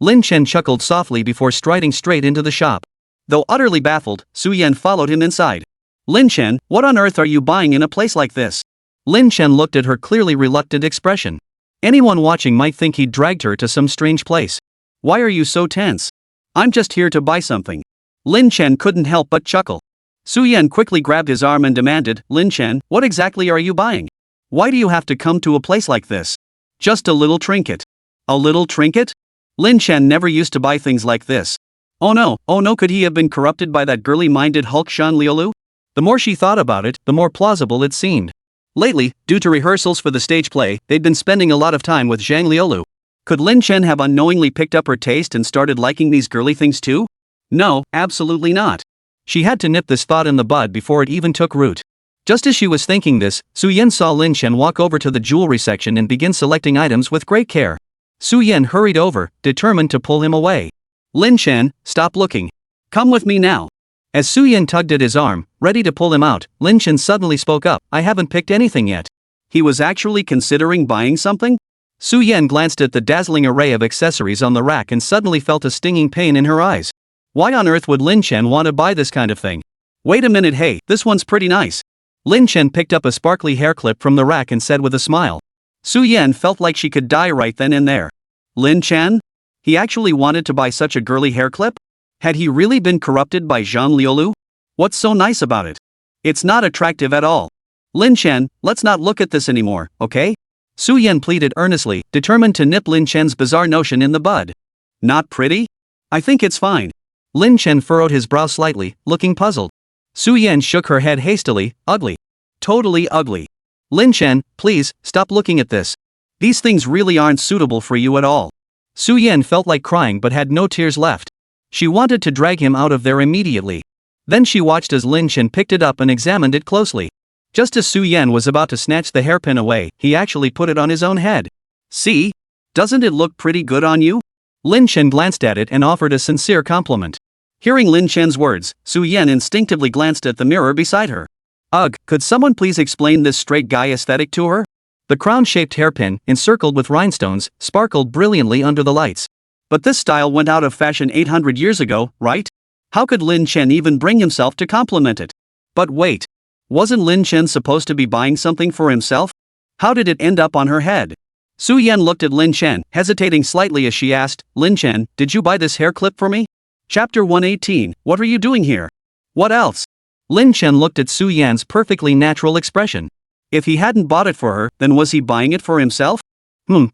[SPEAKER 1] Lin Chen chuckled softly before striding straight into the shop. Though utterly baffled, Su-Yan followed him inside. Lin Chen, what on earth are you buying in a place like this? Lin Chen looked at her clearly reluctant expression. Anyone watching might think he'd dragged her to some strange place. Why are you so tense? I'm just here to buy something. Lin Chen couldn't help but chuckle. Su-Yan quickly grabbed his arm and demanded, Lin Chen, what exactly are you buying? Why do you have to come to a place like this? Just a little trinket. A little trinket? Lin Chen never used to buy things like this. Oh no, could he have been corrupted by that girly-minded Hulk Shan Liolu? The more she thought about it, the more plausible it seemed. Lately, due to rehearsals for the stage play, they'd been spending a lot of time with Zhang Liulu. Could Lin Chen have unknowingly picked up her taste and started liking these girly things too? No, absolutely not. She had to nip this thought in the bud before it even took root. Just as she was thinking this, Su Yan saw Lin Chen walk over to the jewelry section and begin selecting items with great care. Su Yan hurried over, determined to pull him away. Lin Chen, stop looking. Come with me now. As Su Yan tugged at his arm, ready to pull him out, Lin Chen suddenly spoke up, I haven't picked anything yet. He was actually considering buying something? Su Yan glanced at the dazzling array of accessories on the rack and suddenly felt a stinging pain in her eyes. Why on earth would Lin Chen want to buy this kind of thing? Wait a minute, hey, this one's pretty nice. Lin Chen picked up a sparkly hair clip from the rack and said with a smile. Su Yan felt like she could die right then and there. Lin Chen? He actually wanted to buy such a girly hair clip? Had he really been corrupted by Zhang Liulu? What's so nice about it? It's not attractive at all. Lin Chen, let's not look at this anymore, okay? Su Yan pleaded earnestly, determined to nip Lin Chen's bizarre notion in the bud. Not pretty? I think it's fine. Lin Chen furrowed his brow slightly, looking puzzled. Su Yan shook her head hastily, ugly. Totally ugly. Lin Chen, please, stop looking at this. These things really aren't suitable for you at all. Su Yan felt like crying but had no tears left. She wanted to drag him out of there immediately. Then she watched as Lin Chen picked it up and examined it closely. Just as Su Yan was about to snatch the hairpin away, he actually put it on his own head. See? Doesn't it look pretty good on you? Lin Chen glanced at it and offered a sincere compliment. Hearing Lin Chen's words, Su Yan instinctively glanced at the mirror beside her. Ugh, could someone please explain this straight guy aesthetic to her? The crown-shaped hairpin, encircled with rhinestones, sparkled brilliantly under the lights. But this style went out of fashion 800 years ago, right? How could Lin Chen even bring himself to compliment it? But wait. Wasn't Lin Chen supposed to be buying something for himself? How did it end up on her head? Su Yan looked at Lin Chen, hesitating slightly as she asked, Lin Chen, did you buy this hair clip for me? Chapter 118, what are you doing here? What else? Lin Chen looked at Su Yan's perfectly natural expression. If he hadn't bought it for her, then was he buying it for himself?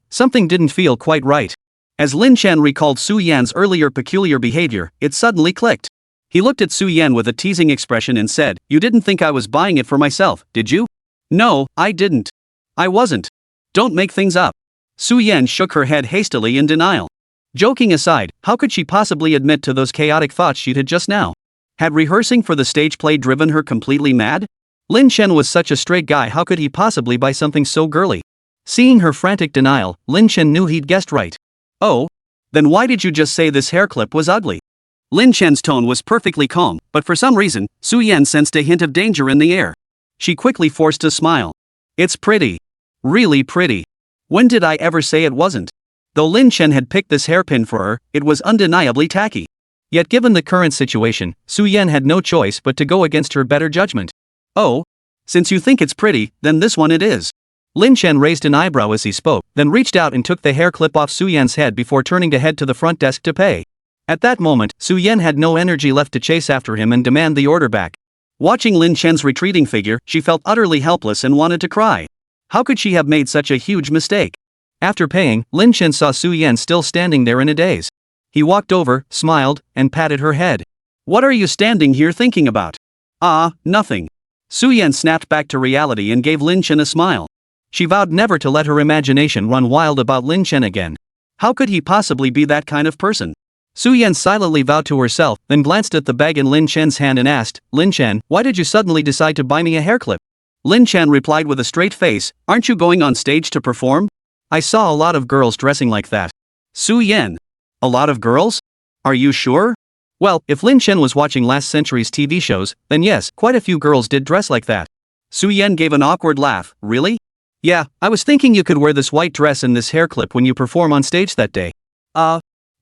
[SPEAKER 1] Something didn't feel quite right. As Lin Chen recalled Su Yan's earlier peculiar behavior, it suddenly clicked. He looked at Su Yan with a teasing expression and said, You didn't think I was buying it for myself, did you? No, I didn't. I wasn't. Don't make things up. Su Yan shook her head hastily in denial. Joking aside, how could she possibly admit to those chaotic thoughts she'd had just now? Had rehearsing for the stage play driven her completely mad? Lin Chen was such a straight guy, how could he possibly buy something so girly? Seeing her frantic denial, Lin Chen knew he'd guessed right. Oh? Then why did you just say this hair clip was ugly? Lin Chen's tone was perfectly calm, but for some reason, Su Yan sensed a hint of danger in the air. She quickly forced a smile. It's pretty. Really pretty. When did I ever say it wasn't? Though Lin Chen had picked this hairpin for her, it was undeniably tacky. Yet given the current situation, Su Yan had no choice but to go against her better judgment. Oh? Since you think it's pretty, then this one it is. Lin Chen raised an eyebrow as he spoke, then reached out and took the hair clip off Su Yan's head before turning to head to the front desk to pay. At that moment, Su Yan had no energy left to chase after him and demand the order back. Watching Lin Chen's retreating figure, she felt utterly helpless and wanted to cry. How could she have made such a huge mistake? After paying, Lin Chen saw Su Yan still standing there in a daze. He walked over, smiled, and patted her head. What are you standing here thinking about? Nothing. Su Yan snapped back to reality and gave Lin Chen a smile. She vowed never to let her imagination run wild about Lin Chen again. How could he possibly be that kind of person? Su Yan silently vowed to herself, then glanced at the bag in Lin Chen's hand and asked, Lin Chen, why did you suddenly decide to buy me a hair clip? Lin Chen replied with a straight face, aren't you going on stage to perform? I saw a lot of girls dressing like that. Su Yan. A lot of girls? Are you sure? Well, if Lin Chen was watching last century's TV shows, then yes, quite a few girls did dress like that. Su Yan gave an awkward laugh, really? Yeah, I was thinking you could wear this white dress and this hair clip when you perform on stage that day.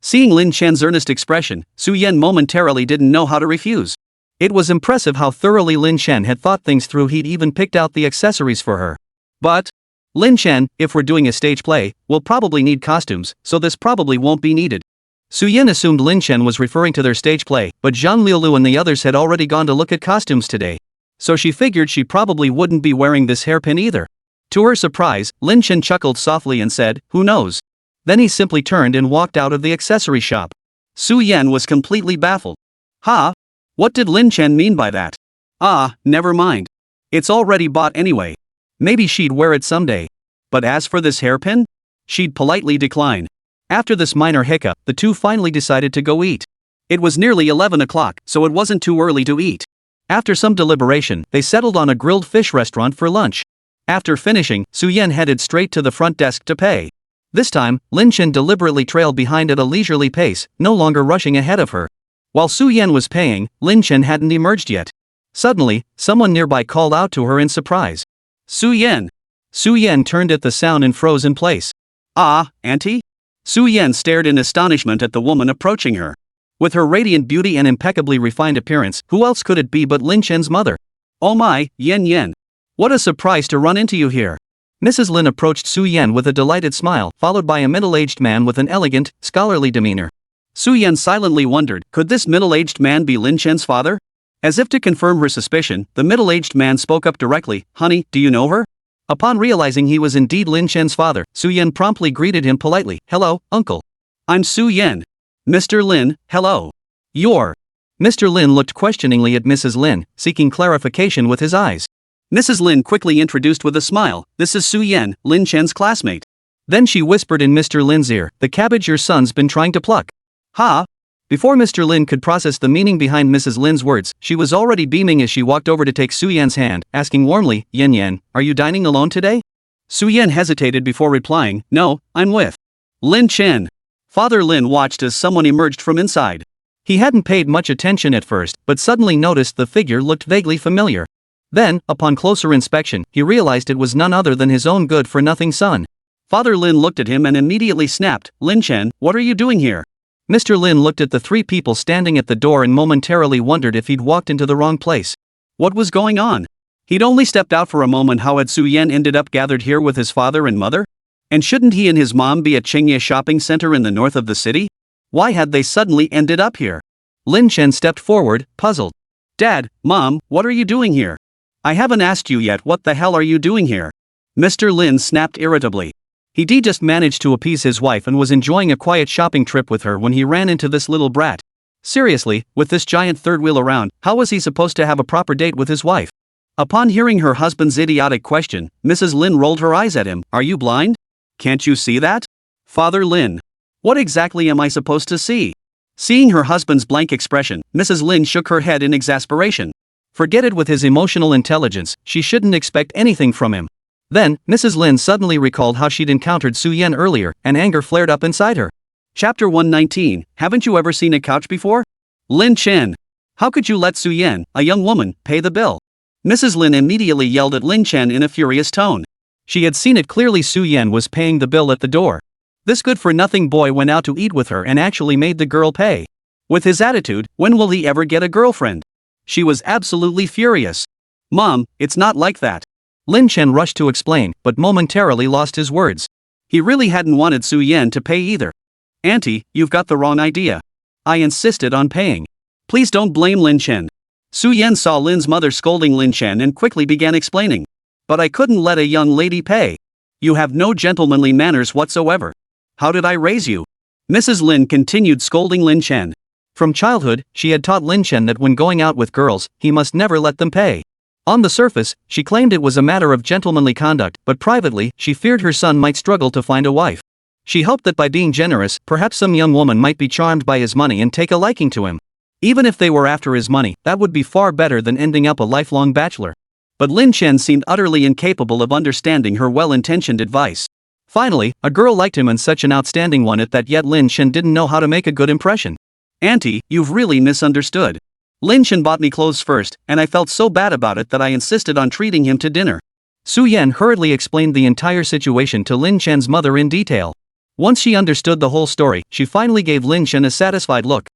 [SPEAKER 1] Seeing Lin Chen's earnest expression, Su Yan momentarily didn't know how to refuse. It was impressive how thoroughly Lin Chen had thought things through. He'd even picked out the accessories for her. But, Lin Chen, if we're doing a stage play, we'll probably need costumes, so this probably won't be needed. Su Yan assumed Lin Chen was referring to their stage play, but Zhang Liulu and the others had already gone to look at costumes today. So she figured she probably wouldn't be wearing this hairpin either. To her surprise, Lin Chen chuckled softly and said, who knows? Then he simply turned and walked out of the accessory shop. Su Yan was completely baffled. What did Lin Chen mean by that? Never mind. It's already bought anyway. Maybe she'd wear it someday. But as for this hairpin? She'd politely decline. After this minor hiccup, the two finally decided to go eat. It was nearly 11 o'clock, so it wasn't too early to eat. After some deliberation, they settled on a grilled fish restaurant for lunch. After finishing, Su-yen headed straight to the front desk to pay. This time, Lin-chen deliberately trailed behind at a leisurely pace, no longer rushing ahead of her. While Su-yen was paying, Lin-chen hadn't emerged yet. Suddenly, someone nearby called out to her in surprise. Su-yen! Su-yen turned at the sound and froze in place. Ah, auntie? Su-yen stared in astonishment at the woman approaching her. With her radiant beauty and impeccably refined appearance, who else could it be but Lin-chen's mother? Oh my, Yen. What a surprise to run into you here. Mrs. Lin approached Su-yen with a delighted smile, followed by a middle-aged man with an elegant, scholarly demeanor. Su-yen silently wondered, could this middle-aged man be Lin-chen's father? As if to confirm her suspicion, the middle-aged man spoke up directly, honey, do you know her? Upon realizing he was indeed Lin-chen's father, Su-yen promptly greeted him politely, hello, uncle. I'm Su-yen. Mr. Lin, hello. You're. Mr. Lin looked questioningly at Mrs. Lin, seeking clarification with his eyes. Mrs. Lin quickly introduced with a smile, this is Su-yen, Lin-chen's classmate. Then she whispered in Mr. Lin's ear, the cabbage your son's been trying to pluck. Ha! Before Mr. Lin could process the meaning behind Mrs. Lin's words, she was already beaming as she walked over to take Su-yen's hand, asking warmly, Yen, are you dining alone today? Su-yen hesitated before replying, no, I'm with Lin-chen. Father Lin watched as someone emerged from inside. He hadn't paid much attention at first, but suddenly noticed the figure looked vaguely familiar. Then, upon closer inspection, he realized it was none other than his own good-for-nothing son. Father Lin looked at him and immediately snapped, Lin-chen, what are you doing here? Mr. Lin looked at the three people standing at the door and momentarily wondered if he'd walked into the wrong place. What was going on? He'd only stepped out for a moment. How had Su-yen ended up gathered here with his father and mother? And shouldn't he and his mom be at Chengye shopping center in the north of the city? Why had they suddenly ended up here? Lin-chen stepped forward, puzzled. Dad, Mom, what are you doing here? I haven't asked you yet, what the hell are you doing here? Mr. Lin snapped irritably. He'd just managed to appease his wife and was enjoying a quiet shopping trip with her when he ran into this little brat. Seriously, with this giant third wheel around, how was he supposed to have a proper date with his wife? Upon hearing her husband's idiotic question, Mrs. Lin rolled her eyes at him. Are you blind? Can't you see that? Father Lin. What exactly am I supposed to see? Seeing her husband's blank expression, Mrs. Lin shook her head in exasperation. Forget it with his emotional intelligence, she shouldn't expect anything from him. Then, Mrs. Lin suddenly recalled how she'd encountered Su-yen earlier, and anger flared up inside her. Chapter 119, haven't you ever seen a couch before? Lin-chen. How could you let Su-yen, a young woman, pay the bill? Mrs. Lin immediately yelled at Lin-chen in a furious tone. She had seen it clearly. Su-yen was paying the bill at the door. This good-for-nothing boy went out to eat with her and actually made the girl pay. With his attitude, when will he ever get a girlfriend? She was absolutely furious. Mom, it's not like that. Lin-chen rushed to explain, but momentarily lost his words. He really hadn't wanted Su-yen to pay either. Auntie, you've got the wrong idea. I insisted on paying. Please don't blame Lin-chen. Su-yen saw Lin's mother scolding Lin-chen and quickly began explaining. But I couldn't let a young lady pay. You have no gentlemanly manners whatsoever. How did I raise you? Mrs. Lin continued scolding Lin-chen. From childhood, she had taught Lin-chen that when going out with girls, he must never let them pay. On the surface, she claimed it was a matter of gentlemanly conduct, but privately, she feared her son might struggle to find a wife. She hoped that by being generous, perhaps some young woman might be charmed by his money and take a liking to him. Even if they were after his money, that would be far better than ending up a lifelong bachelor. But Lin-chen seemed utterly incapable of understanding her well-intentioned advice. Finally, a girl liked him, and such an outstanding one at that, yet Lin-chen didn't know how to make a good impression. Auntie, you've really misunderstood. Lin-chen bought me clothes first, and I felt so bad about it that I insisted on treating him to dinner. Su-yen hurriedly explained the entire situation to Lin-chen's mother in detail. Once she understood the whole story, she finally gave Lin-chen a satisfied look.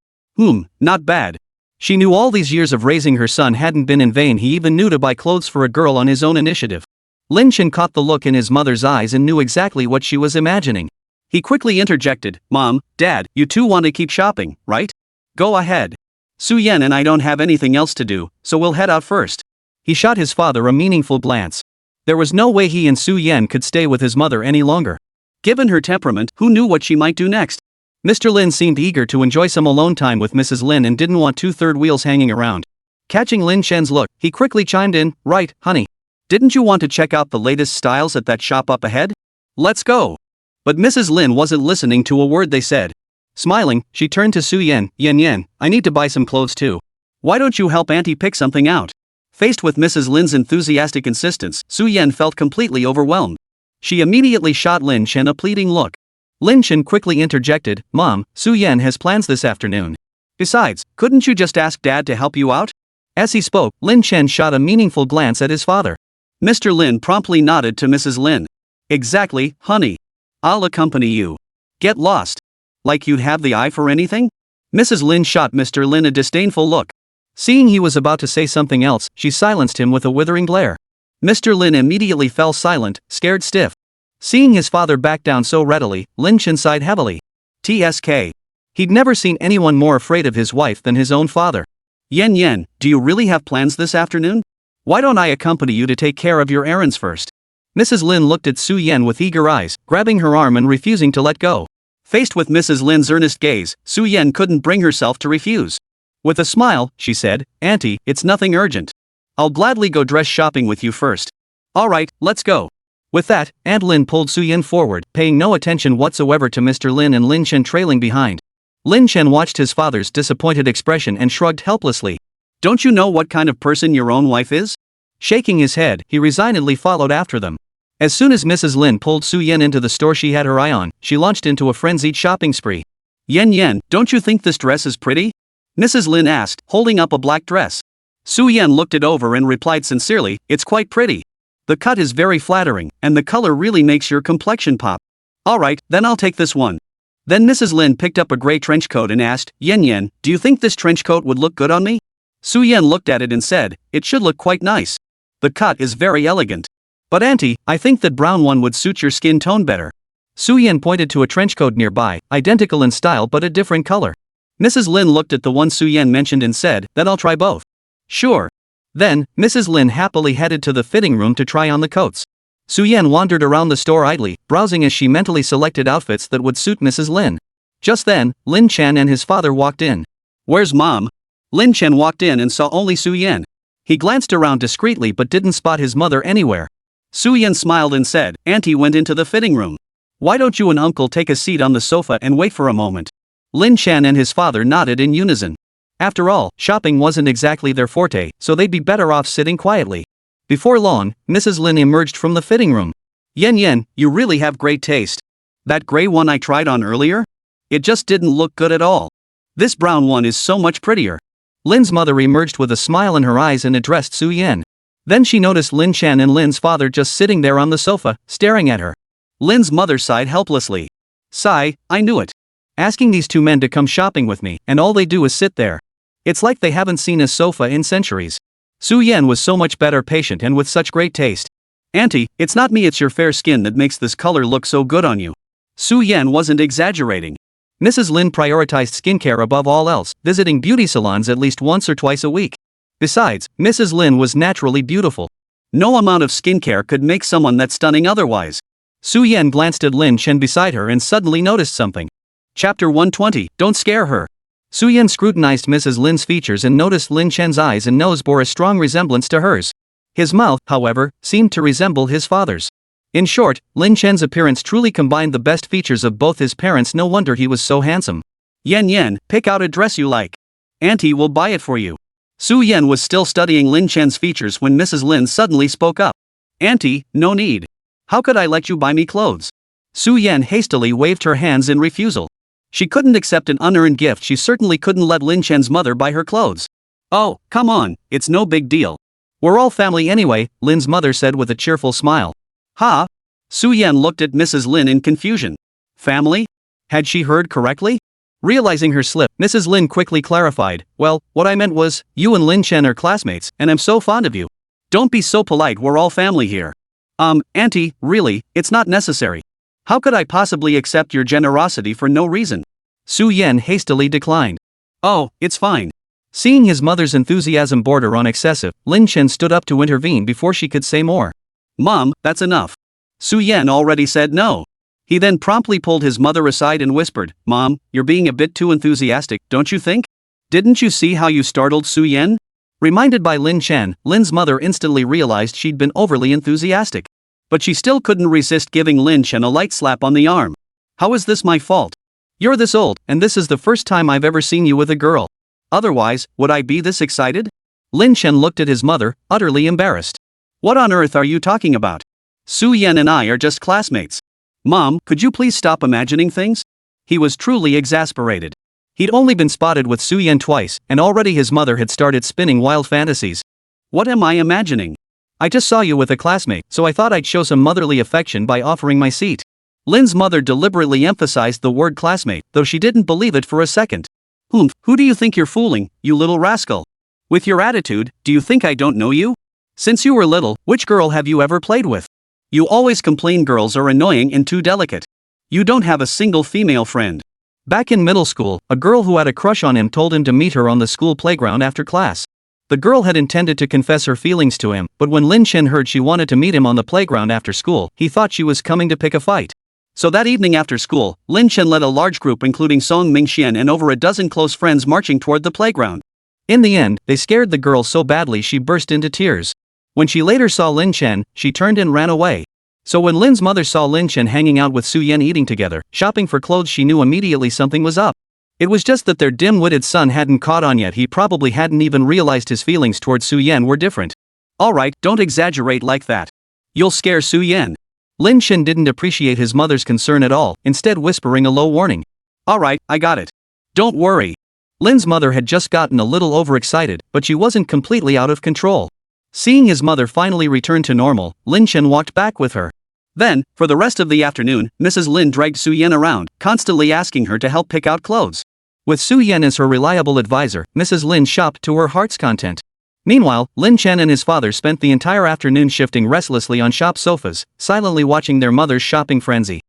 [SPEAKER 1] Not bad. She knew all these years of raising her son hadn't been in vain. He even knew to buy clothes for a girl on his own initiative. Lin-chen caught the look in his mother's eyes and knew exactly what she was imagining. He quickly interjected, Mom, Dad, you two want to keep shopping, right? Go ahead. Su-yen and I don't have anything else to do, so we'll head out first. He shot his father a meaningful glance. There was no way he and Su-yen could stay with his mother any longer. Given her temperament, who knew what she might do next? Mr. Lin seemed eager to enjoy some alone time with Mrs. Lin and didn't want two third wheels hanging around. Catching Lin-chen's look, he quickly chimed in, right, honey. Didn't you want to check out the latest styles at that shop up ahead? Let's go. But Mrs. Lin wasn't listening to a word they said. Smiling, she turned to Su Yan. Yan, I need to buy some clothes too. Why don't you help Auntie pick something out? Faced with Mrs. Lin's enthusiastic insistence, Su Yan felt completely overwhelmed. She immediately shot Lin Chen a pleading look. Lin Chen quickly interjected, Mom, Su Yan has plans this afternoon. Besides, couldn't you just ask Dad to help you out? As he spoke, Lin Chen shot a meaningful glance at his father. Mr. Lin promptly nodded to Mrs. Lin. Exactly, honey. I'll accompany you. Get lost. Like you'd have the eye for anything? Mrs. Lin shot Mr. Lin a disdainful look. Seeing he was about to say something else, she silenced him with a withering glare. Mr. Lin immediately fell silent, scared stiff. Seeing his father back down so readily, Lin Chen sighed heavily. TSK. He'd never seen anyone more afraid of his wife than his own father. Yan, do you really have plans this afternoon? Why don't I accompany you to take care of your errands first? Mrs. Lin looked at Su Yan with eager eyes, grabbing her arm and refusing to let go. Faced with Mrs. Lin's earnest gaze, Su Yan couldn't bring herself to refuse. With a smile, she said, Auntie, it's nothing urgent. I'll gladly go dress shopping with you first. Alright, let's go. With that, Aunt Lin pulled Su Yan forward, paying no attention whatsoever to Mr. Lin and Lin Chen trailing behind. Lin Chen watched his father's disappointed expression and shrugged helplessly. Don't you know what kind of person your own wife is? Shaking his head, he resignedly followed after them. As soon as Mrs. Lin pulled Su Yan into the store she had her eye on, she launched into a frenzied shopping spree. Yan, don't you think this dress is pretty? Mrs. Lin asked, holding up a black dress. Su Yan looked it over and replied sincerely, it's quite pretty. The cut is very flattering, and the color really makes your complexion pop. Alright, then I'll take this one. Then Mrs. Lin picked up a gray trench coat and asked, Yan, do you think this trench coat would look good on me? Su Yan looked at it and said, it should look quite nice. The cut is very elegant. But Auntie, I think that brown one would suit your skin tone better. Su Yan pointed to a trench coat nearby, identical in style but a different color. Mrs. Lin looked at the one Su Yan mentioned and said, then I'll try both. Sure. Then, Mrs. Lin happily headed to the fitting room to try on the coats. Su Yan wandered around the store idly, browsing as she mentally selected outfits that would suit Mrs. Lin. Just then, Lin Chen and his father walked in. Where's Mom? Lin Chen walked in and saw only Su Yan. He glanced around discreetly but didn't spot his mother anywhere. Su Yan smiled and said, Auntie went into the fitting room. Why don't you and Uncle take a seat on the sofa and wait for a moment? Lin Chen and his father nodded in unison. After all, shopping wasn't exactly their forte, so they'd be better off sitting quietly. Before long, Mrs. Lin emerged from the fitting room. Yan, you really have great taste. That gray one I tried on earlier? It just didn't look good at all. This brown one is so much prettier. Lin's mother emerged with a smile in her eyes and addressed Su Yan. Then she noticed Lin Chen and Lin's father just sitting there on the sofa, staring at her. Lin's mother sighed helplessly. Sigh, I knew it. Asking these two men to come shopping with me, and all they do is sit there. It's like they haven't seen a sofa in centuries. Su Yan was so much better patient and with such great taste. Auntie, it's not me, it's your fair skin that makes this color look so good on you. Su Yan wasn't exaggerating. Mrs. Lin prioritized skincare above all else, visiting beauty salons at least once or twice a week. Besides, Mrs. Lin was naturally beautiful. No amount of skincare could make someone that stunning otherwise. Su Yan glanced at Lin Chen beside her and suddenly noticed something. Chapter 120, Don't Scare Her. Su Yan scrutinized Mrs. Lin's features and noticed Lin Chen's eyes and nose bore a strong resemblance to hers. His mouth, however, seemed to resemble his father's. In short, Lin Chen's appearance truly combined the best features of both his parents. No wonder he was so handsome. Yan, pick out a dress you like. Auntie will buy it for you. Su Yan was still studying Lin Chen's features when Mrs. Lin suddenly spoke up. Auntie, no need. How could I let you buy me clothes? Su Yan hastily waved her hands in refusal. She couldn't accept an unearned gift. She certainly couldn't let Lin Chen's mother buy her clothes. Oh, come on, it's no big deal. We're all family anyway, Lin's mother said with a cheerful smile. Ha? Su Yan looked at Mrs. Lin in confusion. Family? Had she heard correctly? Realizing her slip, Mrs. Lin quickly clarified, well, what I meant was, you and Lin Chen are classmates, and I'm so fond of you. Don't be so polite, we're all family here. Auntie, really, it's not necessary. How could I possibly accept your generosity for no reason? Su Yan hastily declined. Oh, it's fine. Seeing his mother's enthusiasm border on excessive, Lin Chen stood up to intervene before she could say more. Mom, that's enough. Su Yan already said no. He then promptly pulled his mother aside and whispered, Mom, you're being a bit too enthusiastic, don't you think? Didn't you see how you startled Su Yan? Reminded by Lin Chen, Lin's mother instantly realized she'd been overly enthusiastic. But she still couldn't resist giving Lin Chen a light slap on the arm. How is this my fault? You're this old, and this is the first time I've ever seen you with a girl. Otherwise, would I be this excited? Lin Chen looked at his mother, utterly embarrassed. What on earth are you talking about? Su Yan and I are just classmates. Mom, could you please stop imagining things? He was truly exasperated. He'd only been spotted with Su Yan twice, and already his mother had started spinning wild fantasies. What am I imagining? I just saw you with a classmate, so I thought I'd show some motherly affection by offering my seat. Lin's mother deliberately emphasized the word classmate, though she didn't believe it for a second. Who do you think you're fooling, you little rascal? With your attitude, do you think I don't know you? Since you were little, which girl have you ever played with? You always complain girls are annoying and too delicate. You don't have a single female friend. Back in middle school, a girl who had a crush on him told him to meet her on the school playground after class. The girl had intended to confess her feelings to him, but when Lin Chen heard she wanted to meet him on the playground after school, he thought she was coming to pick a fight. So that evening after school, Lin Chen led a large group including Song Mingxian and over a dozen close friends marching toward the playground. In the end, they scared the girl so badly she burst into tears. When she later saw Lin Chen, she turned and ran away. So when Lin's mother saw Lin Chen hanging out with Su Yan eating together, shopping for clothes, she knew immediately something was up. It was just that their dim-witted son hadn't caught on yet. He probably hadn't even realized his feelings towards Su Yan were different. Alright, don't exaggerate like that. You'll scare Su Yan. Lin Chen didn't appreciate his mother's concern at all, instead whispering a low warning. Alright, I got it. Don't worry. Lin's mother had just gotten a little overexcited, but she wasn't completely out of control. Seeing his mother finally return to normal, Lin Chen walked back with her. Then, for the rest of the afternoon, Mrs. Lin dragged Su Yan around, constantly asking her to help pick out clothes. With Su Yan as her reliable advisor, Mrs. Lin shopped to her heart's content. Meanwhile, Lin Chen and his father spent the entire afternoon shifting restlessly on shop sofas, silently watching their mother's shopping frenzy.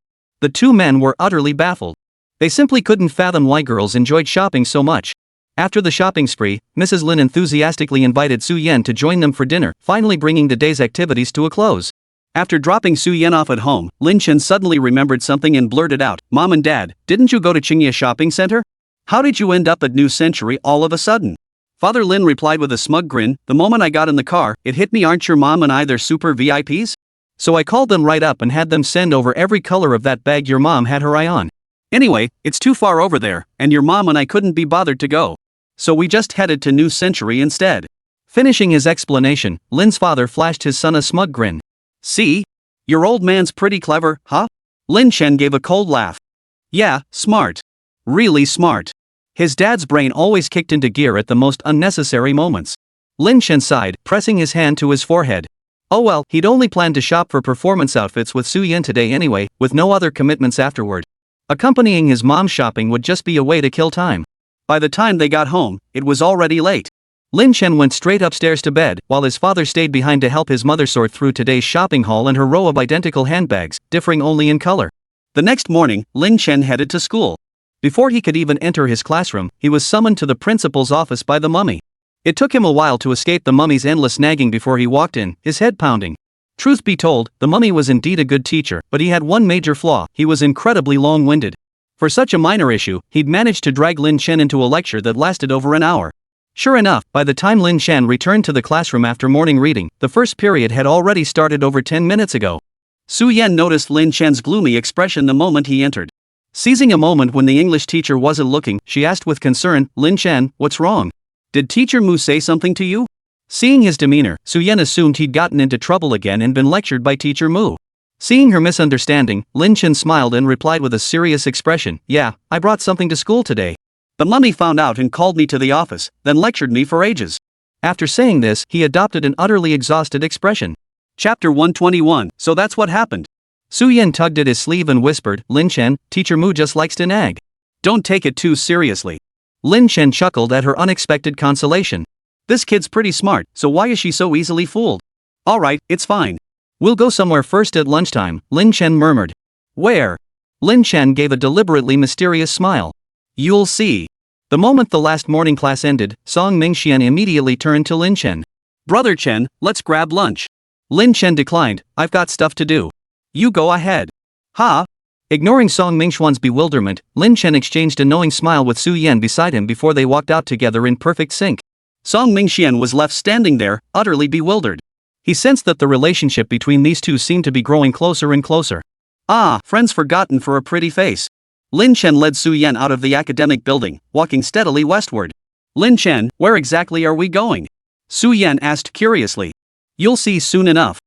[SPEAKER 1] The two men were utterly baffled. They simply couldn't fathom why girls enjoyed shopping so much. After the shopping spree, Mrs. Lin enthusiastically invited Su Yan to join them for dinner, finally bringing the day's activities to a close. After dropping Su Yan off at home, Lin Chen suddenly remembered something and blurted out, "Mom and Dad, didn't you go to Qingye Shopping Center? How did you end up at New Century all of a sudden?" Father Lin replied with a smug grin, "The moment I got in the car, it hit me, aren't your mom and I their super VIPs? So I called them right up and had them send over every color of that bag your mom had her eye on. Anyway, it's too far over there, and your mom and I couldn't be bothered to go. So we just headed to New Century instead." Finishing his explanation, Lin's father flashed his son a smug grin. "See? Your old man's pretty clever, huh?" Lin Chen gave a cold laugh. "Yeah, smart. Really smart." His dad's brain always kicked into gear at the most unnecessary moments. Lin Chen sighed, pressing his hand to his forehead. Oh well, he'd only planned to shop for performance outfits with Su Yan today anyway, with no other commitments afterward. Accompanying his mom shopping would just be a way to kill time. By the time they got home, it was already late. Lin Chen went straight upstairs to bed, while his father stayed behind to help his mother sort through today's shopping haul and her row of identical handbags, differing only in color. The next morning, Lin Chen headed to school. Before he could even enter his classroom, he was summoned to the principal's office by the mummy. It took him a while to escape the mummy's endless nagging before he walked in, his head pounding. Truth be told, the mummy was indeed a good teacher, but he had one major flaw: he was incredibly long-winded. For such a minor issue, he'd managed to drag Lin Chen into a lecture that lasted over an hour. Sure enough, by the time Lin Chen returned to the classroom after morning reading, the first period had already started over 10 minutes ago. Su Yan noticed Lin Chen's gloomy expression the moment he entered. Seizing a moment when the English teacher wasn't looking, she asked with concern, "Lin Chen, what's wrong? Did Teacher Mu say something to you?" Seeing his demeanor, Su Yan assumed he'd gotten into trouble again and been lectured by Teacher Mu. Seeing her misunderstanding, Lin Chen smiled and replied with a serious expression, "Yeah, I brought something to school today. The mummy found out and called me to the office, then lectured me for ages." After saying this, he adopted an utterly exhausted expression. Chapter 121, so that's what happened. Su Yan tugged at his sleeve and whispered, "Lin Chen, Teacher Mu just likes to nag. Don't take it too seriously." Lin Chen chuckled at her unexpected consolation. This kid's pretty smart, so why is she so easily fooled? Alright, it's fine. We'll go somewhere first at lunchtime, Lin Chen murmured. Where? Lin Chen gave a deliberately mysterious smile. You'll see. The moment the last morning class ended, Song Mingxian immediately turned to Lin Chen. Brother Chen, let's grab lunch. Lin Chen declined, I've got stuff to do. You go ahead. Ha! Ignoring Song Mingxian's bewilderment, Lin Chen exchanged a knowing smile with Su Yan beside him before they walked out together in perfect sync. Song Mingxian was left standing there, utterly bewildered. He sensed that the relationship between these two seemed to be growing closer and closer. Ah, friends forgotten for a pretty face. Lin Chen led Su Yan out of the academic building, walking steadily westward. Lin Chen, where exactly are we going? Su Yan asked curiously. You'll see soon enough.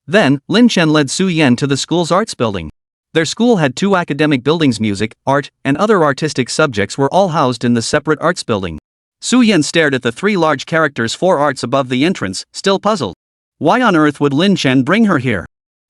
[SPEAKER 1] Then, Lin Chen led Su Yan to the school's arts building. Their school had two academic buildings: music, art, and other artistic subjects were all housed in the separate arts building. Su Yan stared at the three large characters for arts above the entrance, still puzzled. Why on earth would Lin Chen bring her here?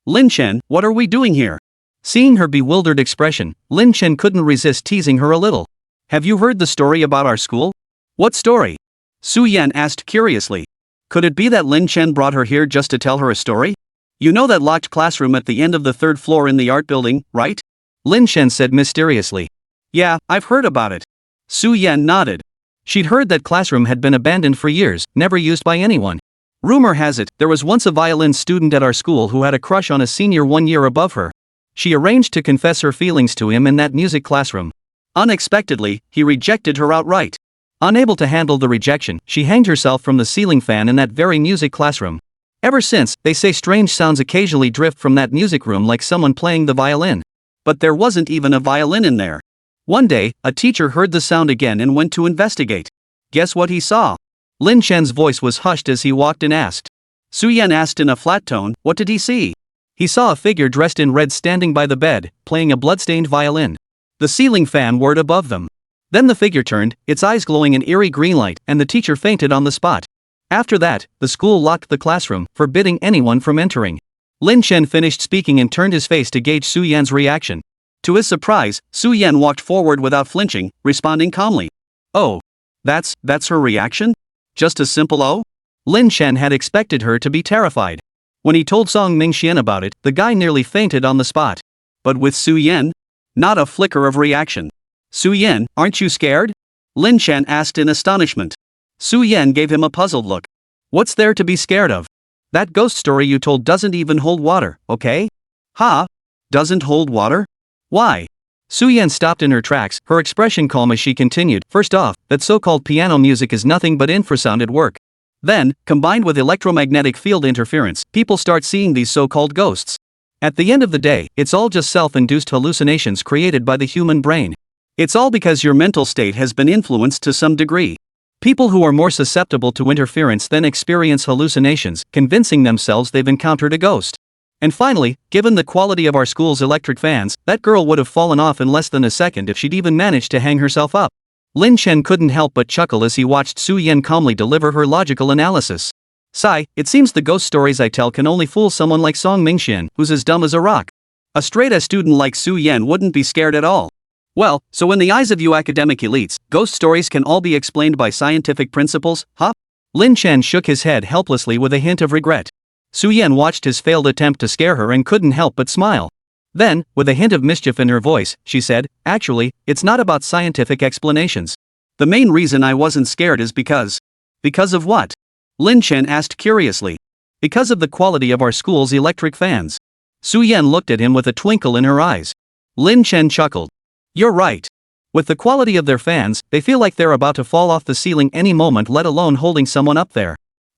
[SPEAKER 1] Lin Chen, what are we doing here? Seeing her bewildered expression, Lin Chen couldn't resist teasing her a little. Have you heard the story about our school? What story? Su Yan asked curiously. Could it be that Lin Chen brought her here just to tell her a story? You know that locked classroom at the end of the third floor in the art building, right? Lin Chen said mysteriously. Yeah, I've heard about it. Su Yan nodded. She'd heard that classroom had been abandoned for years, never used by anyone. Rumor has it, there was once a violin student at our school who had a crush on a senior 1 year above her. She arranged to confess her feelings to him in that music classroom. Unexpectedly, he rejected her outright. Unable to handle the rejection, she hanged herself from the ceiling fan in that very music classroom. Ever since, they say strange sounds occasionally drift from that music room, like someone playing the violin. But there wasn't even a violin in there. One day, a teacher heard the sound again and went to investigate. Guess what he saw? Lin Chen's voice was hushed as he walked and asked. Su Yan asked in a flat tone, what did he see? He saw a figure dressed in red standing by the bed, playing a bloodstained violin. The ceiling fan whirred above them. Then the figure turned, its eyes glowing an eerie green light, and the teacher fainted on the spot. After that, the school locked the classroom, forbidding anyone from entering. Lin Chen finished speaking and turned his face to gauge Su Yan's reaction. To his surprise, Su Yan walked forward without flinching, responding calmly. Oh. That's her reaction? Just a simple oh? Lin Chen had expected her to be terrified. When he told Song Mingxian about it, the guy nearly fainted on the spot. But with Su Yan? Not a flicker of reaction. Su Yan, aren't you scared? Lin Chen asked in astonishment. Su Yan gave him a puzzled look. What's there to be scared of? That ghost story you told doesn't even hold water, okay? Ha? Doesn't hold water? Why? Su Yan stopped in her tracks, her expression calm as she continued. First off, that so-called piano music is nothing but infrasound at work. Then, combined with electromagnetic field interference, people start seeing these so-called ghosts. At the end of the day, it's all just self-induced hallucinations created by the human brain. It's all because your mental state has been influenced to some degree. People who are more susceptible to interference then experience hallucinations, convincing themselves they've encountered a ghost. And finally, given the quality of our school's electric fans, that girl would have fallen off in less than a second if she'd even managed to hang herself up. Lin Chen couldn't help but chuckle as he watched Su Yan calmly deliver her logical analysis. Sigh, it seems the ghost stories I tell can only fool someone like Song Mingxian, who's as dumb as a rock. A straight-A student like Su Yan wouldn't be scared at all. Well, so in the eyes of you academic elites, ghost stories can all be explained by scientific principles, huh? Lin Chen shook his head helplessly with a hint of regret. Su Yan watched his failed attempt to scare her and couldn't help but smile. Then, with a hint of mischief in her voice, she said, actually, it's not about scientific explanations. The main reason I wasn't scared is because... Because of what? Lin Chen asked curiously. Because of the quality of our school's electric fans. Su Yan looked at him with a twinkle in her eyes. Lin Chen chuckled. You're right. With the quality of their fans, they feel like they're about to fall off the ceiling any moment, let alone holding someone up there.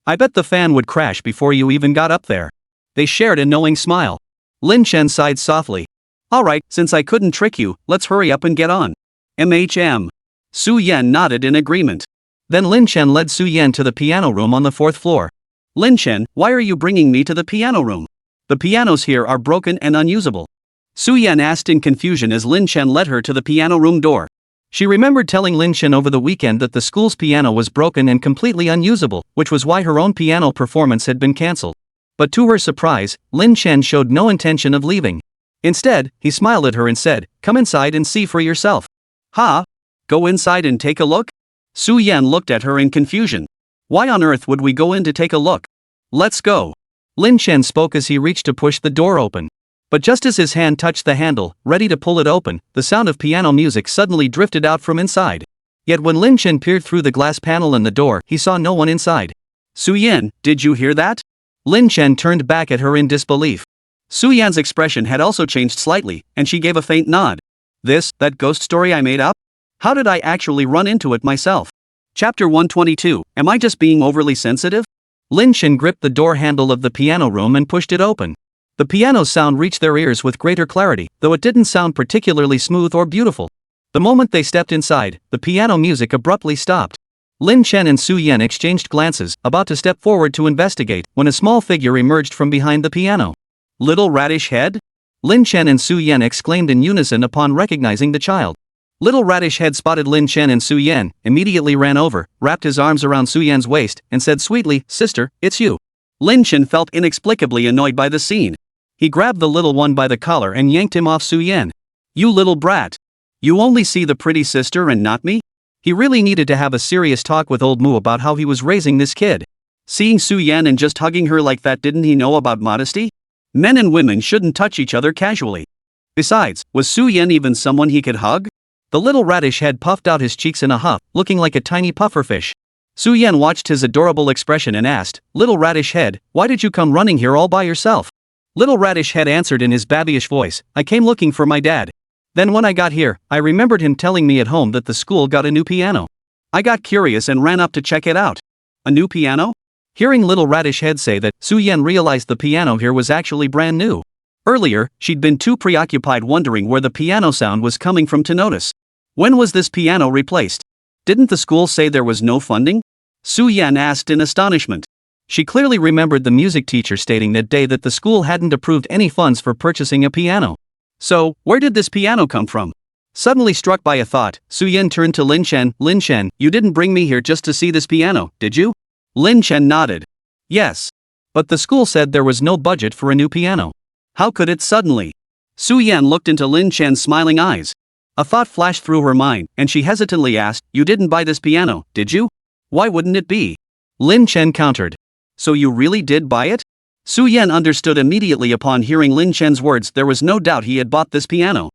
[SPEAKER 1] I bet the fan would crash before you even got up there. They shared a knowing smile. Lin Chen sighed softly. Alright, since I couldn't trick you, let's hurry up and get on. MHM. Su Yan nodded in agreement. Then Lin Chen led Su Yan to the piano room on the 4th floor. Lin Chen, why are you bringing me to the piano room? The pianos here are broken and unusable. Su Yan asked in confusion as Lin Chen led her to the piano room door. She remembered telling Lin Chen over the weekend that the school's piano was broken and completely unusable, which was why her own piano performance had been cancelled. But to her surprise, Lin Chen showed no intention of leaving. Instead, he smiled at her and said, come inside and see for yourself. Ha? Go inside and take a look? Su Yan looked at her in confusion. Why on earth would we go in to take a look? Let's go. Lin Chen spoke as he reached to push the door open. But just as his hand touched the handle, ready to pull it open, the sound of piano music suddenly drifted out from inside. Yet when Lin Chen peered through the glass panel in the door, he saw no one inside. Su Yan, did you hear that? Lin Chen turned back at her in disbelief. Su Yan's expression had also changed slightly, and she gave a faint nod. That ghost story I made up? How did I actually run into it myself? Chapter 122, Am I Just Being Overly Sensitive? Lin Chen gripped the door handle of the piano room and pushed it open. The piano's sound reached their ears with greater clarity, though it didn't sound particularly smooth or beautiful. The moment they stepped inside, the piano music abruptly stopped. Lin Chen and Su Yan exchanged glances, about to step forward to investigate, when a small figure emerged from behind the piano. Little radish head? Lin Chen and Su Yan exclaimed in unison upon recognizing the child. Little radish head spotted Lin Chen and Su Yan, immediately ran over, wrapped his arms around Su Yan's waist, and said sweetly, "Sister, it's you." Lin Chen felt inexplicably annoyed by the scene. He grabbed the little one by the collar and yanked him off Su Yan. "You little brat. You only see the pretty sister and not me?" He really needed to have a serious talk with old Mu about how he was raising this kid. Seeing Su Yan and just hugging her like that, didn't he know about modesty? Men and women shouldn't touch each other casually. Besides, was Su Yan even someone he could hug? The little radish head puffed out his cheeks in a huff, looking like a tiny pufferfish. Su Yan watched his adorable expression and asked, "Little radish head, why did you come running here all by yourself?" Little radish head answered in his babyish voice, "I came looking for my dad. Then when I got here, I remembered him telling me at home that the school got a new piano. I got curious and ran up to check it out." A new piano? Hearing Little Radish Head say that, Su Yan realized the piano here was actually brand new. Earlier, she'd been too preoccupied wondering where the piano sound was coming from to notice. When was this piano replaced? Didn't the school say there was no funding? Su Yan asked in astonishment. She clearly remembered the music teacher stating that day that the school hadn't approved any funds for purchasing a piano. So, where did this piano come from? Suddenly struck by a thought, Su Yan turned to Lin Chen. "Lin Chen, you didn't bring me here just to see this piano, did you?" Lin Chen nodded. "Yes. But the school said there was no budget for a new piano. How could it suddenly?" Su Yan looked into Lin Chen's smiling eyes. A thought flashed through her mind, and she hesitantly asked, "You didn't buy this piano, did you? Why wouldn't it be?" Lin Chen countered. "So you really did buy it?" Su Yan understood immediately upon hearing Lin Chen's words. There was no doubt he had bought this piano.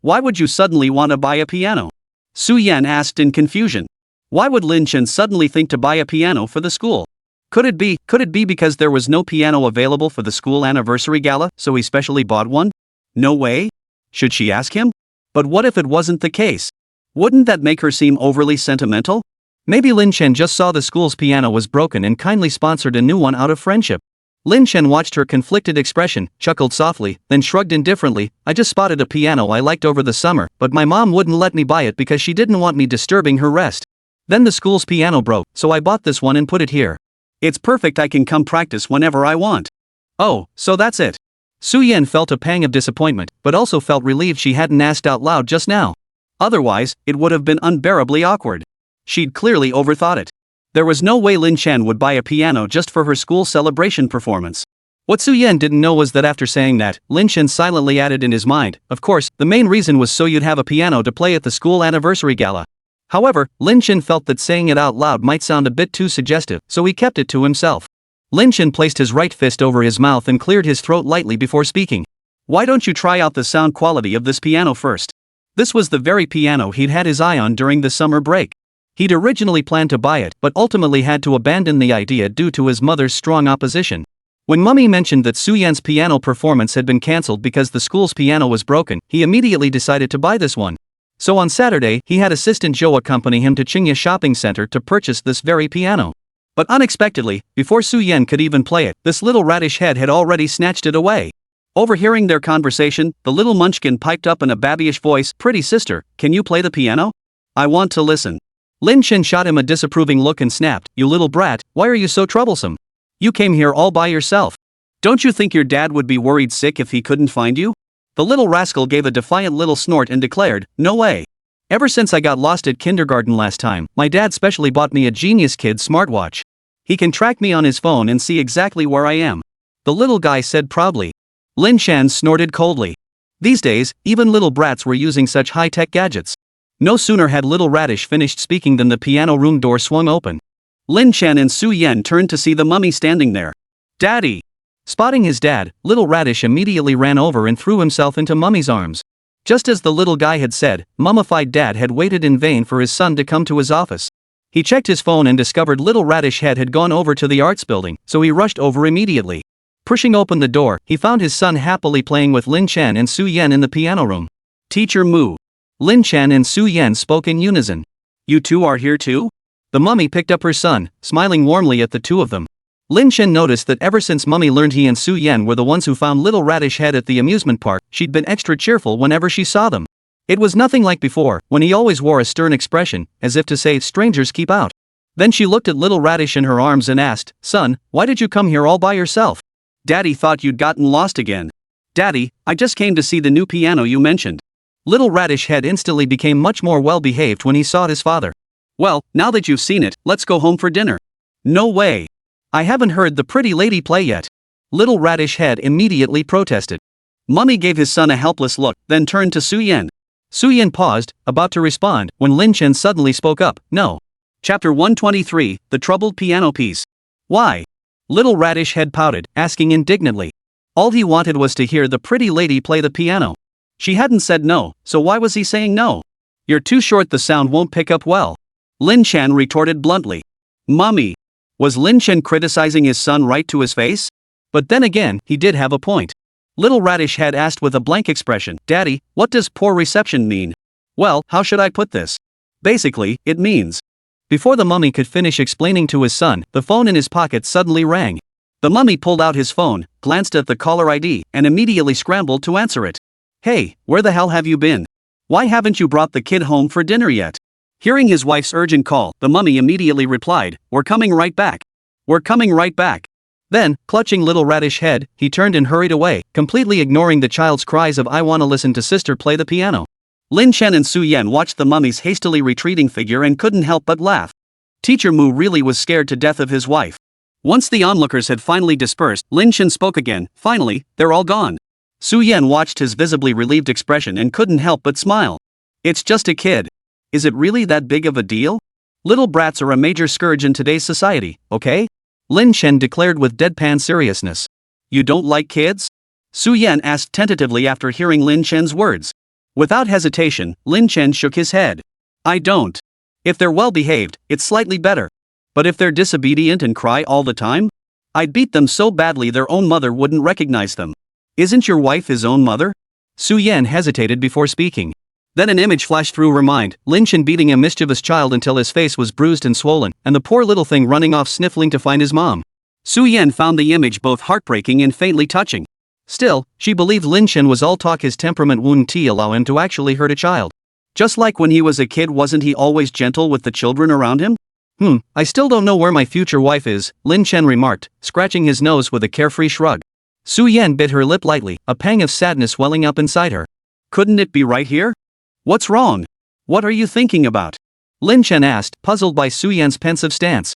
[SPEAKER 1] Why would you suddenly want to buy a piano?" Su Yan asked in confusion. Why would Lin Chen suddenly think to buy a piano for the school? Could it be because there was no piano available for the school anniversary gala, so he specially bought one? No way. Should she ask him? But what if it wasn't the case? Wouldn't that make her seem overly sentimental? Maybe Lin Chen just saw the school's piano was broken and kindly sponsored a new one out of friendship. Lin Chen watched her conflicted expression, chuckled softly, then shrugged indifferently. "I just spotted a piano I liked over the summer, but my mom wouldn't let me buy it because she didn't want me disturbing her rest. Then the school's piano broke, so I bought this one and put it here. It's perfect, I can come practice whenever I want." "Oh, so that's it." Su Yan felt a pang of disappointment, but also felt relieved she hadn't asked out loud just now. Otherwise, it would have been unbearably awkward. She'd clearly overthought it. There was no way Lin Chen would buy a piano just for her school celebration performance. What Su Yan didn't know was that after saying that, Lin Chen silently added in his mind, "Of course, the main reason was so you'd have a piano to play at the school anniversary gala." However, Lin Chen felt that saying it out loud might sound a bit too suggestive, so he kept it to himself. Lin Chen placed his right fist over his mouth and cleared his throat lightly before speaking. "Why don't you try out the sound quality of this piano first?" This was the very piano he'd had his eye on during the summer break. He'd originally planned to buy it, but ultimately had to abandon the idea due to his mother's strong opposition. When Mummy mentioned that Su Yan's piano performance had been cancelled because the school's piano was broken, he immediately decided to buy this one. So on Saturday, he had assistant Joe accompany him to Qingye Shopping Center to purchase this very piano. But unexpectedly, before Su Yan could even play it, this little radish head had already snatched it away. Overhearing their conversation, the little munchkin piped up in a babyish voice, "Pretty sister, can you play the piano? I want to listen." Lin Chen shot him a disapproving look and snapped, "You little brat, why are you so troublesome? You came here all by yourself. Don't you think your dad would be worried sick if he couldn't find you?" The little rascal gave a defiant little snort and declared, "No way. Ever since I got lost at kindergarten last time, my dad specially bought me a Genius Kid smartwatch. He can track me on his phone and see exactly where I am," the little guy said proudly. Lin Chen snorted coldly. These days, even little brats were using such high-tech gadgets. No sooner had Little Radish finished speaking than the piano room door swung open. Lin Chen and Su Yan turned to see the mummy standing there. "Daddy!" Spotting his dad, Little Radish immediately ran over and threw himself into Mummy's arms. Just as the little guy had said, mummified Dad had waited in vain for his son to come to his office. He checked his phone and discovered Little Radish Head had gone over to the arts building, so he rushed over immediately. Pushing open the door, he found his son happily playing with Lin Chen and Su Yan in the piano room. "Teacher Mu." Lin Chen and Su Yan spoke in unison. "You two are here too? The mummy picked up her son, smiling warmly at the two of them. Lin Chen noticed that ever since Mummy learned he and Su Yan were the ones who found Little Radish Head at the amusement park, she'd been extra cheerful whenever she saw them. It was nothing like before, when he always wore a stern expression, as if to say, strangers keep out. Then she looked at Little Radish in her arms and asked, "Son, why did you come here all by yourself?" "Daddy thought you'd gotten lost again." "Daddy, I just came to see the new piano you mentioned." Little Radish Head instantly became much more well-behaved when he saw his father. "Well, now that you've seen it, let's go home for dinner." "No way. I haven't heard the pretty lady play yet." Little Radish Head immediately protested. Mummy gave his son a helpless look, then turned to Su Yan. Su Yan paused, about to respond, when Lin Chen suddenly spoke up, "No." Chapter 123, The Troubled Piano Piece. "Why?" Little Radish Head pouted, asking indignantly. All he wanted was to hear the pretty lady play the piano. She hadn't said no, so why was he saying no? "You're too short, the sound won't pick up well." Lin Chen retorted bluntly. "Mummy." Was Lin Chen criticizing his son right to his face? But then again, he did have a point. Little Radish Head asked with a blank expression, "Daddy, what does poor reception mean?" "Well, how should I put this? Basically, it means..." Before the mummy could finish explaining to his son, the phone in his pocket suddenly rang. The mummy pulled out his phone, glanced at the caller ID, and immediately scrambled to answer it. "Hey, where the hell have you been? Why haven't you brought the kid home for dinner yet?" Hearing his wife's urgent call, the mummy immediately replied, "We're coming right back. We're coming right back." Then, clutching Little Radish Head, he turned and hurried away, completely ignoring the child's cries of "I wanna listen to sister play the piano." Lin Chen and Su Yan watched the mummy's hastily retreating figure and couldn't help but laugh. Teacher Mu really was scared to death of his wife. Once the onlookers had finally dispersed, Lin Chen spoke again. "Finally, they're all gone." Su Yan watched his visibly relieved expression and couldn't help but smile. "It's just a kid. Is it really that big of a deal? Little brats are a major scourge in today's society, okay?" Lin Chen declared with deadpan seriousness. "You don't like kids?" Su Yan asked tentatively after hearing Lin Chen's words. Without hesitation, Lin Chen shook his head. "I don't. If they're well behaved, it's slightly better. But if they're disobedient and cry all the time? I'd beat them so badly their own mother wouldn't recognize them." "Isn't your wife his own mother?" Su Yan hesitated before speaking. Then an image flashed through her mind, Lin Chen beating a mischievous child until his face was bruised and swollen, and the poor little thing running off sniffling to find his mom. Su Yan found the image both heartbreaking and faintly touching. Still, she believed Lin Chen was all talk, his temperament wouldn't allow him to actually hurt a child. Just like when he was a kid, wasn't he always gentle with the children around him? I still don't know where my future wife is," Lin Chen remarked, scratching his nose with a carefree shrug. Su Yan bit her lip lightly, a pang of sadness welling up inside her. "Couldn't it be right here? What's wrong? What are you thinking about?" Lin Chen asked, puzzled by Su Yan's pensive stance.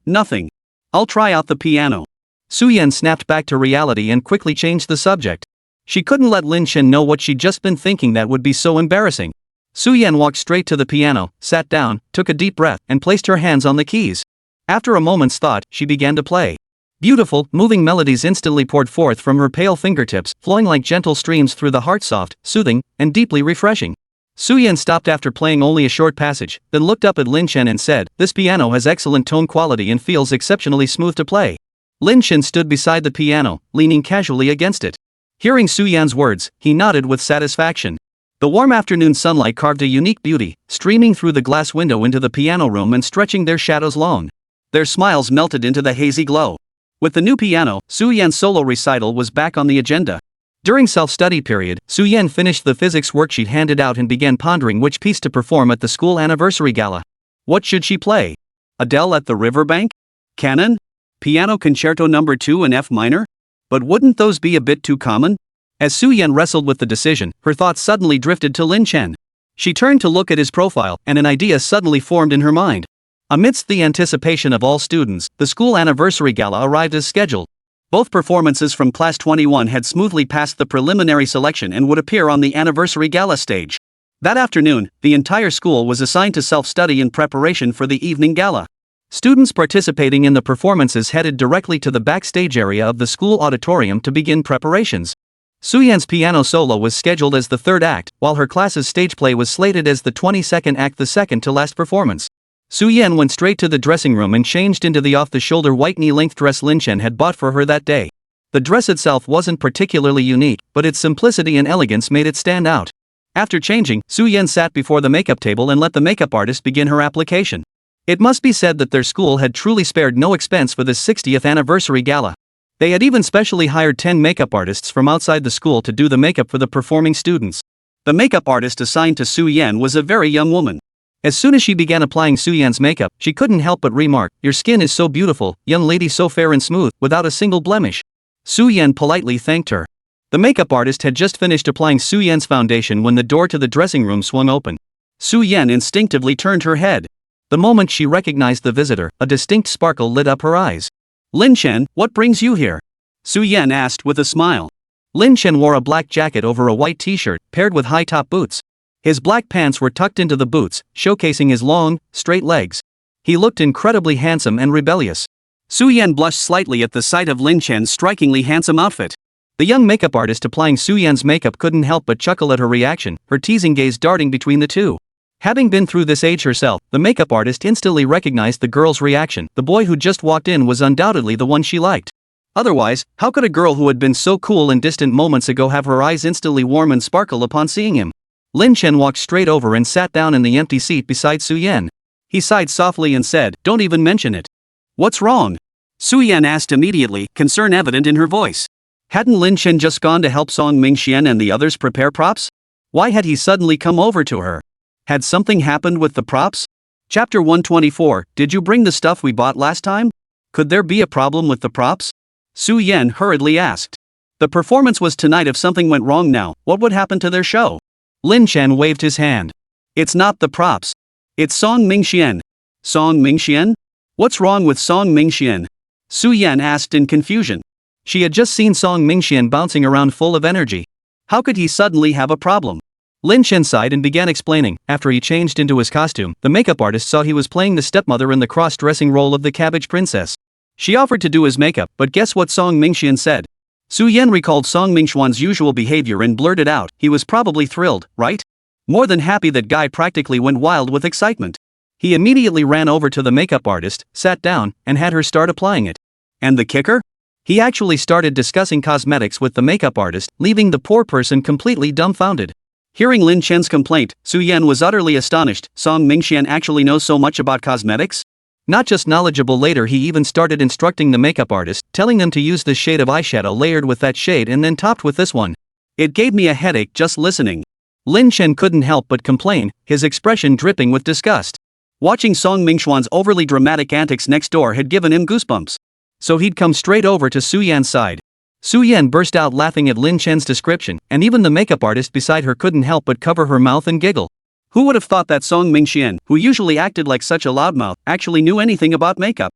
[SPEAKER 1] Nothing. I'll try out the piano." Su Yan snapped back to reality and quickly changed the subject. She couldn't let Lin Chen know what she'd just been thinking, that would be so embarrassing. Su Yan walked straight to the piano, sat down, took a deep breath, and placed her hands on the keys. After a moment's thought, she began to play. Beautiful, moving melodies instantly poured forth from her pale fingertips, flowing like gentle streams through the heart, soft, soothing, and deeply refreshing. Su Yan stopped after playing only a short passage, then looked up at Lin Chen and said, "This piano has excellent tone quality and feels exceptionally smooth to play." Lin Chen stood beside the piano, leaning casually against it. Hearing Su Yan's words, he nodded with satisfaction. The warm afternoon sunlight carved a unique beauty, streaming through the glass window into the piano room and stretching their shadows long. Their smiles melted into the hazy glow. With the new piano, Su Yan's solo recital was back on the agenda. During self-study period, Su Yan finished the physics worksheet handed out and began pondering which piece to perform at the school anniversary gala. What should she play? Adele at the Riverbank? Canon? Piano Concerto No. 2 in F minor? But wouldn't those be a bit too common? As Su Yan wrestled with the decision, her thoughts suddenly drifted to Lin Chen. She turned to look at his profile, and an idea suddenly formed in her mind. Amidst the anticipation of all students, the school anniversary gala arrived as scheduled. Both performances from Class 21 had smoothly passed the preliminary selection and would appear on the anniversary gala stage. That afternoon, the entire school was assigned to self-study in preparation for the evening gala. Students participating in the performances headed directly to the backstage area of the school auditorium to begin preparations. Su Yan's piano solo was scheduled as the third act, while her class's stage play was slated as the 22nd act, the second to last performance. Su Yan went straight to the dressing room and changed into the off-the-shoulder white knee-length dress Lin Chen had bought for her that day. The dress itself wasn't particularly unique, but its simplicity and elegance made it stand out. After changing, Su Yan sat before the makeup table and let the makeup artist begin her application. It must be said that their school had truly spared no expense for this 60th anniversary gala. They had even specially hired 10 makeup artists from outside the school to do the makeup for the performing students. The makeup artist assigned to Su-Yen was a very young woman. As soon as she began applying Su-Yen's makeup, she couldn't help but remark, "Your skin is so beautiful, young lady, so fair and smooth, without a single blemish." Su-Yen politely thanked her. The makeup artist had just finished applying Su-Yen's foundation when the door to the dressing room swung open. Su-Yen instinctively turned her head. The moment she recognized the visitor, a distinct sparkle lit up her eyes. "Lin Chen, what brings you here?" Su-Yen asked with a smile. Lin Chen wore a black jacket over a white t-shirt, paired with high-top boots. His black pants were tucked into the boots, showcasing his long, straight legs. He looked incredibly handsome and rebellious. Su-Yen blushed slightly at the sight of Lin Chen's strikingly handsome outfit. The young makeup artist applying Su-Yen's makeup couldn't help but chuckle at her reaction, her teasing gaze darting between the two. Having been through this age herself, the makeup artist instantly recognized the girl's reaction. The boy who just walked in was undoubtedly the one she liked. Otherwise, how could a girl who had been so cool and distant moments ago have her eyes instantly warm and sparkle upon seeing him? Lin Chen walked straight over and sat down in the empty seat beside Su-Yen. He sighed softly and said, "Don't even mention it." "What's wrong?" Su-Yen asked immediately, concern evident in her voice. Hadn't Lin Chen just gone to help Song Mingxian and the others prepare props? Why had he suddenly come over to her? Had something happened with the props? Chapter 124, Did you bring the stuff we bought last time? Could there be a problem with the props? Su-Yen hurriedly asked. The performance was tonight. If something went wrong now, what would happen to their show? Lin Chen waved his hand. It's not the props. It's Song Mingxian. Song Mingxian? What's wrong with Song Mingxian? Su-Yen asked in confusion. She had just seen Song Mingxian bouncing around full of energy. How could he suddenly have a problem? Lin Chen sighed and began explaining. After he changed into his costume, the makeup artist saw he was playing the stepmother in the cross-dressing role of the Cabbage Princess. She offered to do his makeup, but guess what Song Mingxian said? Su-Yen recalled Song Mingxuan's usual behavior and blurted out, he was probably thrilled, right? More than happy. That guy practically went wild with excitement. He immediately ran over to the makeup artist, sat down, and had her start applying it. And the kicker? He actually started discussing cosmetics with the makeup artist, leaving the poor person completely dumbfounded. Hearing Lin Chen's complaint, Su-Yen was utterly astonished. Song Mingxian actually knows so much about cosmetics? Not just knowledgeable, later he even started instructing the makeup artist, telling them to use this shade of eyeshadow layered with that shade and then topped with this one. It gave me a headache just listening. Lin Chen couldn't help but complain, his expression dripping with disgust. Watching Song Mingxuan's overly dramatic antics next door had given him goosebumps. So he'd come straight over to Su-Yen's side. Su-Yen burst out laughing at Lin Chen's description, and even the makeup artist beside her couldn't help but cover her mouth and giggle. Who would have thought that Song Mingxian, who usually acted like such a loudmouth, actually knew anything about makeup?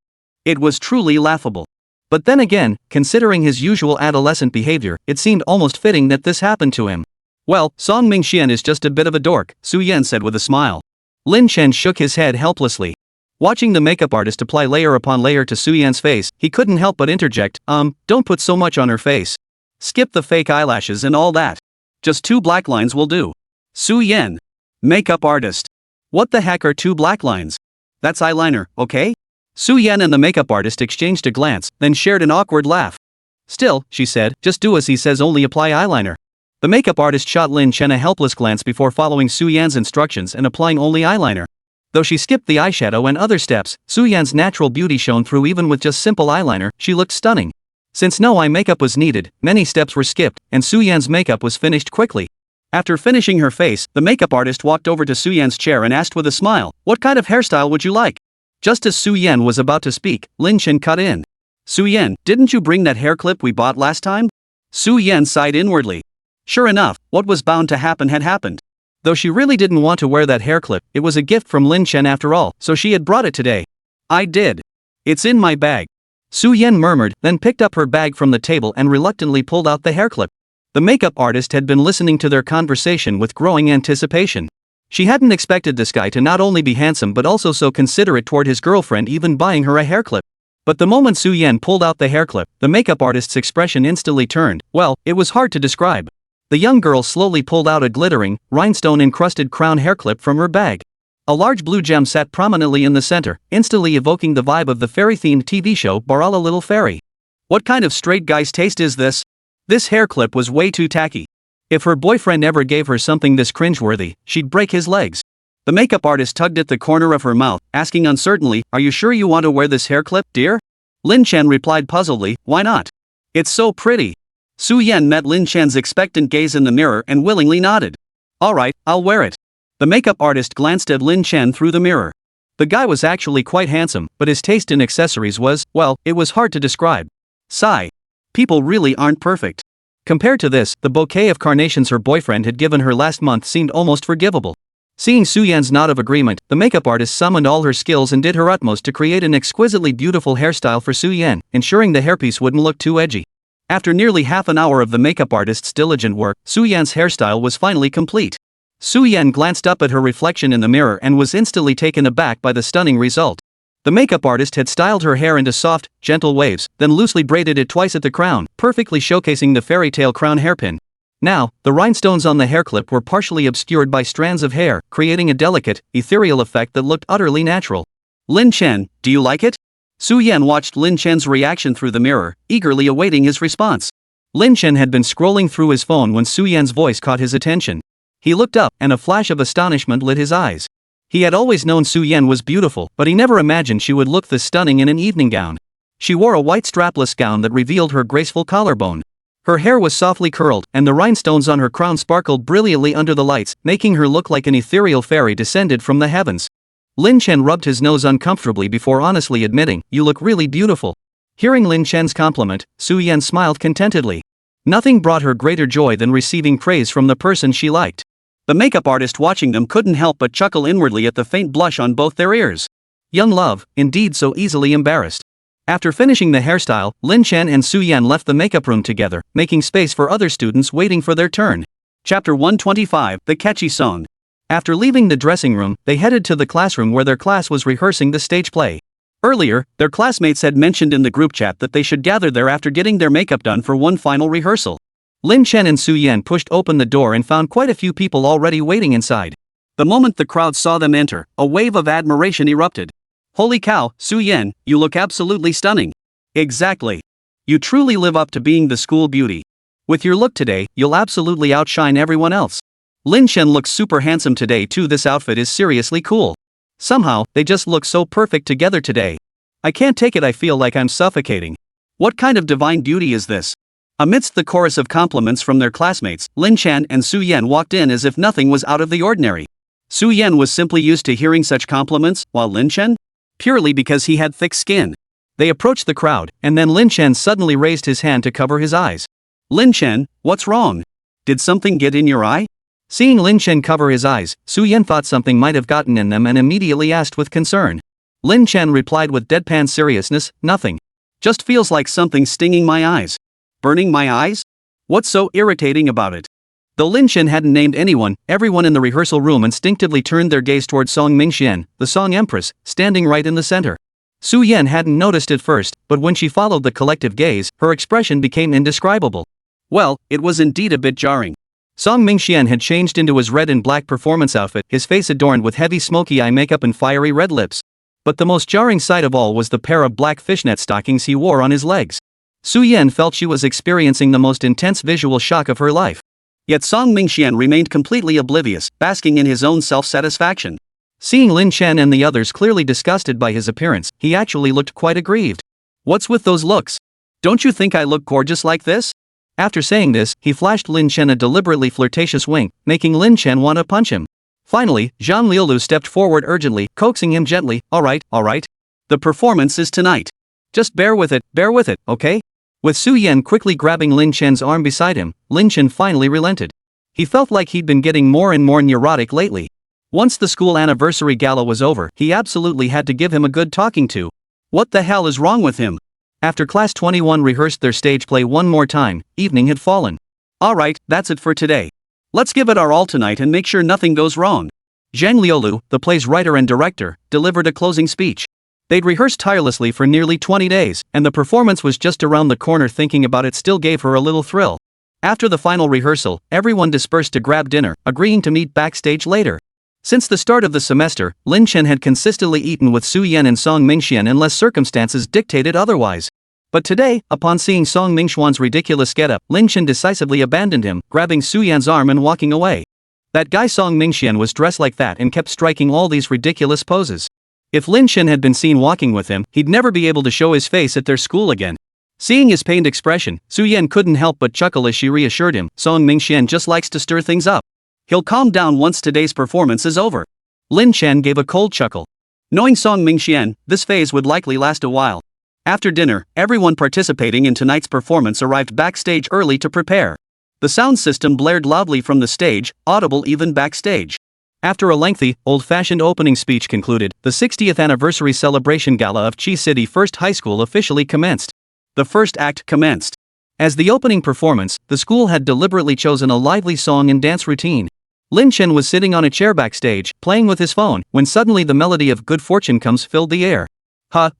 [SPEAKER 1] It was truly laughable. But then again, considering his usual adolescent behavior, it seemed almost fitting that this happened to him. Well, Song Mingxian is just a bit of a dork, Su-Yen said with a smile. Lin Chen shook his head helplessly. Watching the makeup artist apply layer upon layer to Su-Yen's face, he couldn't help but interject, don't put so much on her face. Skip the fake eyelashes and all that. Just 2 black lines will do. Su-Yen. Makeup artist. What the heck are 2 black lines? That's eyeliner, okay? Su-Yen and the makeup artist exchanged a glance, then shared an awkward laugh. Still, she said, just do as he says, only apply eyeliner. The makeup artist shot Lin Chen a helpless glance before following Su-Yen's instructions and applying only eyeliner. Though she skipped the eyeshadow and other steps, Su-Yen's natural beauty shone through. Even with just simple eyeliner, she looked stunning. Since no eye makeup was needed, many steps were skipped, and Su-Yen's makeup was finished quickly. After finishing her face, the makeup artist walked over to Su-Yen's chair and asked with a smile, "What kind of hairstyle would you like?" Just as Su-Yen was about to speak, Lin Chen cut in. "Su-Yen, didn't you bring that hair clip we bought last time?" Su-Yen sighed inwardly. Sure enough, what was bound to happen had happened. Though she really didn't want to wear that hair clip, it was a gift from Lin Chen after all, so she had brought it today. "I did. It's in my bag." Su-Yen murmured, then picked up her bag from the table and reluctantly pulled out the hair clip. The makeup artist had been listening to their conversation with growing anticipation. She hadn't expected this guy to not only be handsome but also so considerate toward his girlfriend, even buying her a hair clip. But the moment Su-Yen pulled out the hair clip, the makeup artist's expression instantly turned. Well, it was hard to describe. The young girl slowly pulled out a glittering, rhinestone-encrusted crown hair clip from her bag. A large blue gem sat prominently in the center, instantly evoking the vibe of the fairy-themed TV show Barala Little Fairy. What kind of straight guy's taste is this? This hair clip was way too tacky. If her boyfriend ever gave her something this cringeworthy, she'd break his legs. The makeup artist tugged at the corner of her mouth, asking uncertainly, "Are you sure you want to wear this hair clip, dear?" Lin Chen replied puzzledly, "Why not? It's so pretty." Su Yan met Lin Chen's expectant gaze in the mirror and willingly nodded. "Alright, I'll wear it." The makeup artist glanced at Lin Chen through the mirror. The guy was actually quite handsome, but his taste in accessories was, well, it was hard to describe. Sigh. People really aren't perfect. Compared to this, the bouquet of carnations her boyfriend had given her last month seemed almost forgivable. Seeing Su Yan's nod of agreement, the makeup artist summoned all her skills and did her utmost to create an exquisitely beautiful hairstyle for Su Yan, ensuring the hairpiece wouldn't look too edgy. After nearly half an hour of the makeup artist's diligent work, Su Yan's hairstyle was finally complete. Su Yan glanced up at her reflection in the mirror and was instantly taken aback by the stunning result. The makeup artist had styled her hair into soft, gentle waves, then loosely braided it twice at the crown, perfectly showcasing the fairy tale crown hairpin. Now, the rhinestones on the hair clip were partially obscured by strands of hair, creating a delicate, ethereal effect that looked utterly natural. "Lin Chen, do you like it?" Su Yan watched Lin Chen's reaction through the mirror, eagerly awaiting his response. Lin Chen had been scrolling through his phone when Su Yan's voice caught his attention. He looked up, and a flash of astonishment lit his eyes. He had always known Su Yan was beautiful, but he never imagined she would look this stunning in an evening gown. She wore a white strapless gown that revealed her graceful collarbone. Her hair was softly curled, and the rhinestones on her crown sparkled brilliantly under the lights, making her look like an ethereal fairy descended from the heavens. Lin Chen rubbed his nose uncomfortably before honestly admitting, "You look really beautiful." Hearing Lin Chen's compliment, Su Yan smiled contentedly. Nothing brought her greater joy than receiving praise from the person she liked. The makeup artist watching them couldn't help but chuckle inwardly at the faint blush on both their ears. Young love, indeed so easily embarrassed. After finishing the hairstyle, Lin Chen and Su Yan left the makeup room together, making space for other students waiting for their turn. Chapter 125, The Catchy Song. After leaving the dressing room, they headed to the classroom where their class was rehearsing the stage play. Earlier, their classmates had mentioned in the group chat that they should gather there after getting their makeup done for one final rehearsal. Lin Chen and Su Yan pushed open the door and found quite a few people already waiting inside. The moment the crowd saw them enter, a wave of admiration erupted. "Holy cow, Su Yan, you look absolutely stunning." "Exactly. You truly live up to being the school beauty. With your look today, you'll absolutely outshine everyone else." "Lin Chen looks super handsome today too. This outfit is seriously cool. Somehow, they just look so perfect together today. I can't take it, I feel like I'm suffocating. What kind of divine beauty is this?" Amidst the chorus of compliments from their classmates, Lin Chen and Su Yan walked in as if nothing was out of the ordinary. Su Yan was simply used to hearing such compliments, while Lin Chen? Purely because he had thick skin. They approached the crowd, and then Lin Chen suddenly raised his hand to cover his eyes. "Lin Chen, what's wrong? Did something get in your eye?" Seeing Lin Chen cover his eyes, Su Yan thought something might have gotten in them and immediately asked with concern. Lin Chen replied with deadpan seriousness, "Nothing. Just feels like something's stinging my eyes." "Burning my eyes? What's so irritating about it?" Though Lin Chen hadn't named anyone, everyone in the rehearsal room instinctively turned their gaze toward Song Mingxian, the Song Empress, standing right in the center. Su Yan hadn't noticed at first, but when she followed the collective gaze, her expression became indescribable. Well, it was indeed a bit jarring. Song Mingxian had changed into his red and black performance outfit, his face adorned with heavy smoky eye makeup and fiery red lips. But the most jarring sight of all was the pair of black fishnet stockings he wore on his legs. Su Yan felt she was experiencing the most intense visual shock of her life. Yet Song Mingxian remained completely oblivious, basking in his own self-satisfaction. Seeing Lin Chen and the others clearly disgusted by his appearance, he actually looked quite aggrieved. "What's with those looks? Don't you think I look gorgeous like this?" After saying this, he flashed Lin Chen a deliberately flirtatious wink, making Lin Chen want to punch him. Finally, Zhang Liulu stepped forward urgently, coaxing him gently, all right. The performance is tonight. Just bear with it, okay?" With Su Yan quickly grabbing Lin Chen's arm beside him, Lin Chen finally relented. He felt like he'd been getting more and more neurotic lately. Once the school anniversary gala was over, he absolutely had to give him a good talking to. What the hell is wrong with him? After Class 21 rehearsed their stage play one more time, evening had fallen. "Alright, that's it for today. Let's give it our all tonight and make sure nothing goes wrong." Zhang Liulu, the play's writer and director, delivered a closing speech. They'd rehearsed tirelessly for nearly 20 days, and the performance was just around the corner. Thinking about it still gave her a little thrill. After the final rehearsal, everyone dispersed to grab dinner, agreeing to meet backstage later. Since the start of the semester, Lin Chen had consistently eaten with Su Yan and Song Mingxian unless circumstances dictated otherwise. But today, upon seeing Song Mingxuan's ridiculous getup, Lin Chen decisively abandoned him, grabbing Su Yan's arm and walking away. That guy Song Mingxian was dressed like that and kept striking all these ridiculous poses. If Lin Chen had been seen walking with him, he'd never be able to show his face at their school again. Seeing his pained expression, Su Yan couldn't help but chuckle as she reassured him, Song Mingxian just likes to stir things up. He'll calm down once today's performance is over. Lin Chen gave a cold chuckle. Knowing Song Mingxian, this phase would likely last a while. After dinner, everyone participating in tonight's performance arrived backstage early to prepare. The sound system blared loudly from the stage, audible even backstage. After a lengthy, old-fashioned opening speech concluded, the 60th anniversary celebration gala of Chi City First High School officially commenced. The first act commenced. As the opening performance, the school had deliberately chosen a lively song and dance routine. Lin Chen was sitting on a chair backstage, playing with his phone, when suddenly the melody of Good Fortune Comes filled the air.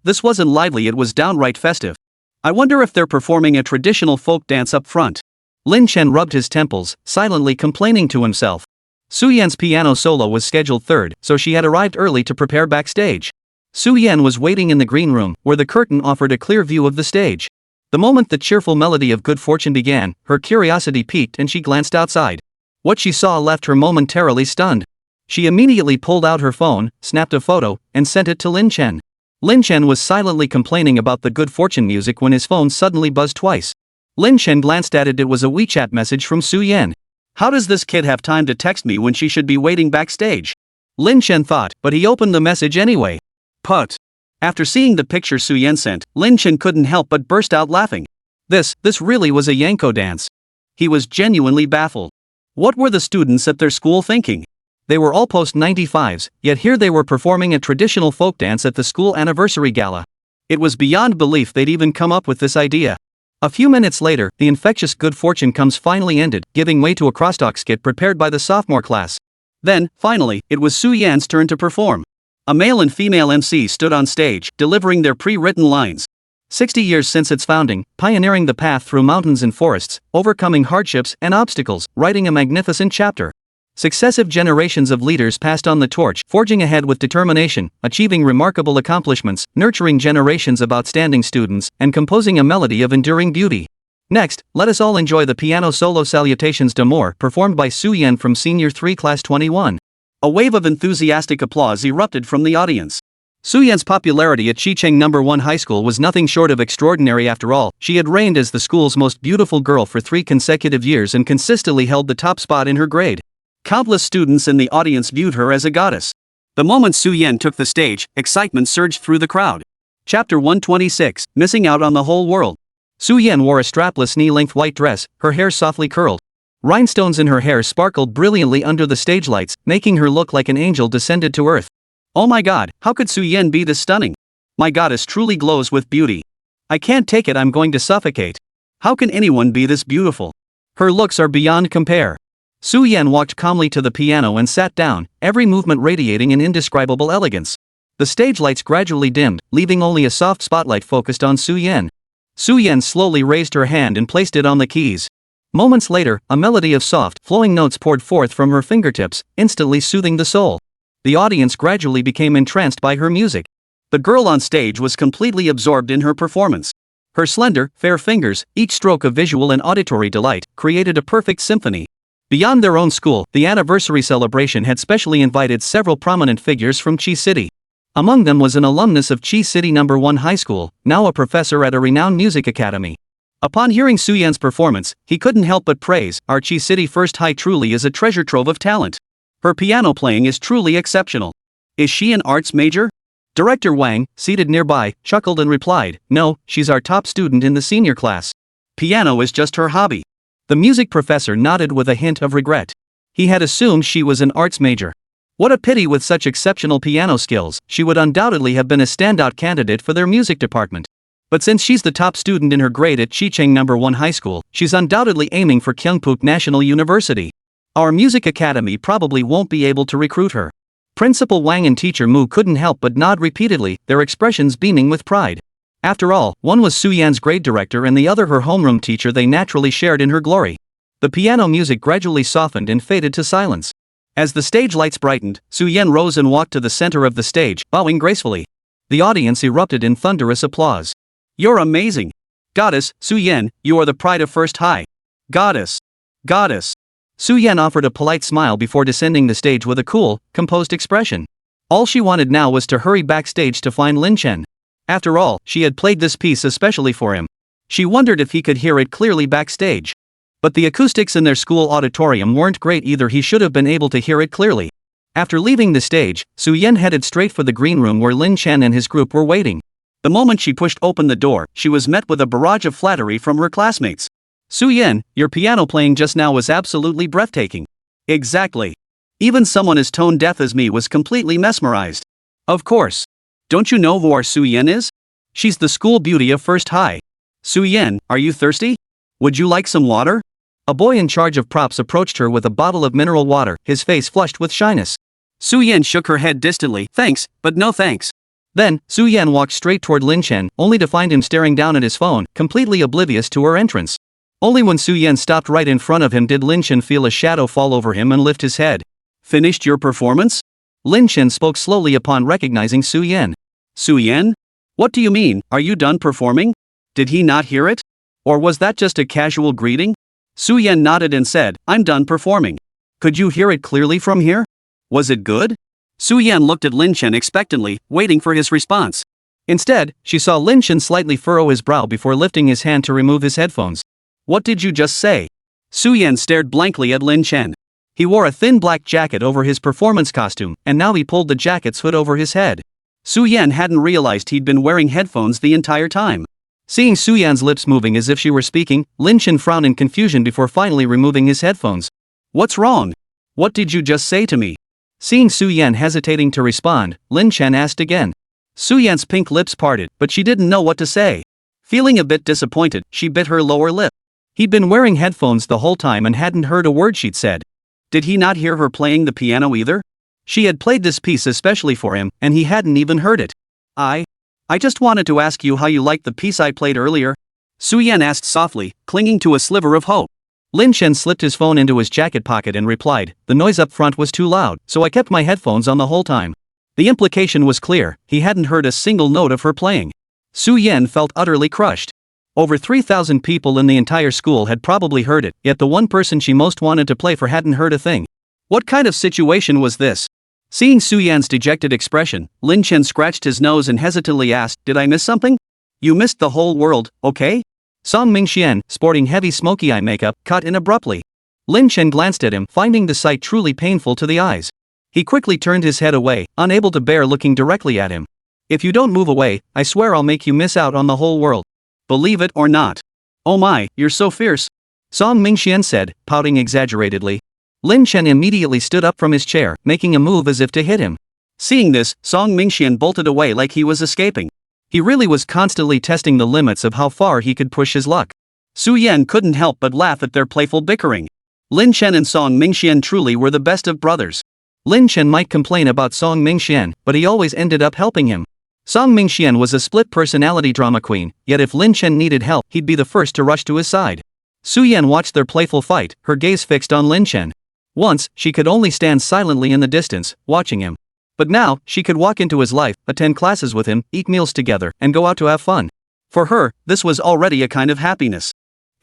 [SPEAKER 1] This wasn't lively, it was downright festive. I wonder if they're performing a traditional folk dance up front. Lin Chen rubbed his temples, silently complaining to himself. Su Yan's piano solo was scheduled third, so she had arrived early to prepare backstage. Su Yan was waiting in the green room, where the curtain offered a clear view of the stage. The moment the cheerful melody of Good Fortune began, her curiosity piqued and she glanced outside. What she saw left her momentarily stunned. She immediately pulled out her phone, snapped a photo, and sent it to Lin Chen. Lin Chen was silently complaining about the Good Fortune music when his phone suddenly buzzed twice. Lin Chen glanced at it. It was a WeChat message from Su Yan. How does this kid have time to text me when she should be waiting backstage? Lin Chen thought, but he opened the message anyway. Put. After seeing the picture Su Yan sent, Lin Chen couldn't help but burst out laughing. This really was a Yanko dance. He was genuinely baffled. What were the students at their school thinking? They were all post-95s, yet here they were performing a traditional folk dance at the school anniversary gala. It was beyond belief they'd even come up with this idea. A few minutes later, the infectious Good Fortune Comes finally ended, giving way to a crosstalk skit prepared by the sophomore class. Then, finally, it was Su Yan's turn to perform. A male and female MC stood on stage, delivering their pre-written lines. 60 years since its founding, pioneering the path through mountains and forests, overcoming hardships and obstacles, writing a magnificent chapter. Successive generations of leaders passed on the torch, forging ahead with determination, achieving remarkable accomplishments, nurturing generations of outstanding students, and composing a melody of enduring beauty. Next, let us all enjoy the piano solo Salutations d'Amour, performed by Su Yan from Senior 3 Class 21. A wave of enthusiastic applause erupted from the audience. Su Yan's popularity at Xicheng No. 1 High School was nothing short of extraordinary. After all, she had reigned as the school's most beautiful girl for 3 consecutive years and consistently held the top spot in her grade. Countless students in the audience viewed her as a goddess. The moment Su Yan took the stage, excitement surged through the crowd. Chapter 126, Missing Out on the Whole World. Su Yan wore a strapless knee-length white dress, her hair softly curled. Rhinestones in her hair sparkled brilliantly under the stage lights, making her look like an angel descended to earth. Oh my god, how could Su Yan be this stunning? My goddess truly glows with beauty. I can't take it, I'm going to suffocate. How can anyone be this beautiful? Her looks are beyond compare. Su Yan walked calmly to the piano and sat down, every movement radiating an indescribable elegance. The stage lights gradually dimmed, leaving only a soft spotlight focused on Su Yan. Su Yan slowly raised her hand and placed it on the keys. Moments later, a melody of soft, flowing notes poured forth from her fingertips, instantly soothing the soul. The audience gradually became entranced by her music. The girl on stage was completely absorbed in her performance. Her slender, fair fingers, each stroke of visual and auditory delight, created a perfect symphony. Beyond their own school, the anniversary celebration had specially invited several prominent figures from Chi City. Among them was an alumnus of Chi City No. 1 High School, now a professor at a renowned music academy. Upon hearing Su Yan's performance, he couldn't help but praise, our Chi City First High truly is a treasure trove of talent. Her piano playing is truly exceptional. Is she an arts major? Director Wang, seated nearby, chuckled and replied, no, she's our top student in the senior class. Piano is just her hobby. The music professor nodded with a hint of regret. He had assumed she was an arts major. What a pity, with such exceptional piano skills, she would undoubtedly have been a standout candidate for their music department. But since she's the top student in her grade at Xicheng No. 1 High School, she's undoubtedly aiming for Kyungpook National University. Our music academy probably won't be able to recruit her. Principal Wang and teacher Mu couldn't help but nod repeatedly, their expressions beaming with pride. After all, one was Su Yan's grade director and the other her homeroom teacher. They naturally shared in her glory. The piano music gradually softened and faded to silence. As the stage lights brightened, Su Yan rose and walked to the center of the stage, bowing gracefully. The audience erupted in thunderous applause. You're amazing. Goddess, Su Yan, you are the pride of First High. Goddess. Goddess. Su Yan offered a polite smile before descending the stage with a cool, composed expression. All she wanted now was to hurry backstage to find Lin Chen. After all, she had played this piece especially for him. She wondered if he could hear it clearly backstage. But the acoustics in their school auditorium weren't great either. He should have been able to hear it clearly. After leaving the stage, Su Yan headed straight for the green room where Lin Chen and his group were waiting. The moment she pushed open the door, she was met with a barrage of flattery from her classmates. Su Yan, your piano playing just now was absolutely breathtaking. Exactly. Even someone as tone deaf as me was completely mesmerized. Of course. Don't you know who our Su Yan is? She's the school beauty of First High. Su Yan, are you thirsty? Would you like some water? A boy in charge of props approached her with a bottle of mineral water, his face flushed with shyness. Su Yan shook her head distantly. Thanks, but no thanks. Then, Su Yan walked straight toward Lin Chen, only to find him staring down at his phone, completely oblivious to her entrance. Only when Su Yan stopped right in front of him did Lin Chen feel a shadow fall over him and lift his head. Finished your performance? Lin Chen spoke slowly upon recognizing Su Yan. Su Yan? What do you mean, are you done performing? Did he not hear it? Or was that just a casual greeting? Su Yan nodded and said, I'm done performing. Could you hear it clearly from here? Was it good? Su Yan looked at Lin Chen expectantly, waiting for his response. Instead, she saw Lin Chen slightly furrow his brow before lifting his hand to remove his headphones. What did you just say? Su Yan stared blankly at Lin Chen. He wore a thin black jacket over his performance costume, and now he pulled the jacket's hood over his head. Su Yan hadn't realized he'd been wearing headphones the entire time. Seeing Su Yan's lips moving as if she were speaking, Lin Chen frowned in confusion before finally removing his headphones. What's wrong? What did you just say to me? Seeing Su Yan hesitating to respond, Lin Chen asked again. Su Yan's pink lips parted, but she didn't know what to say. Feeling a bit disappointed, she bit her lower lip. He'd been wearing headphones the whole time and hadn't heard a word she'd said. Did he not hear her playing the piano either? She had played this piece especially for him, and he hadn't even heard it. I just wanted to ask you how you liked the piece I played earlier. Su Yan asked softly, clinging to a sliver of hope. Lin Chen slipped his phone into his jacket pocket and replied, the noise up front was too loud, so I kept my headphones on the whole time. The implication was clear, he hadn't heard a single note of her playing. Su Yan felt utterly crushed. Over 3,000 people in the entire school had probably heard it, yet the one person she most wanted to play for hadn't heard a thing. What kind of situation was this? Seeing Su Yan's dejected expression, Lin Chen scratched his nose and hesitantly asked, did I miss something? You missed the whole world, okay? Song Mingxian, sporting heavy smoky eye makeup, cut in abruptly. Lin Chen glanced at him, finding the sight truly painful to the eyes. He quickly turned his head away, unable to bear looking directly at him. If you don't move away, I swear I'll make you miss out on the whole world. Believe it or not. Oh my, you're so fierce. Song Mingxian said, pouting exaggeratedly. Lin Chen immediately stood up from his chair, making a move as if to hit him. Seeing this, Song Mingxian bolted away like he was escaping. He really was constantly testing the limits of how far he could push his luck. Su Yan couldn't help but laugh at their playful bickering. Lin Chen and Song Mingxian truly were the best of brothers. Lin Chen might complain about Song Mingxian, but he always ended up helping him. Song Mingxian was a split-personality drama queen, yet if Lin Chen needed help, he'd be the first to rush to his side. Su Yan watched their playful fight, her gaze fixed on Lin Chen. Once, she could only stand silently in the distance, watching him. But now, she could walk into his life, attend classes with him, eat meals together, and go out to have fun. For her, this was already a kind of happiness.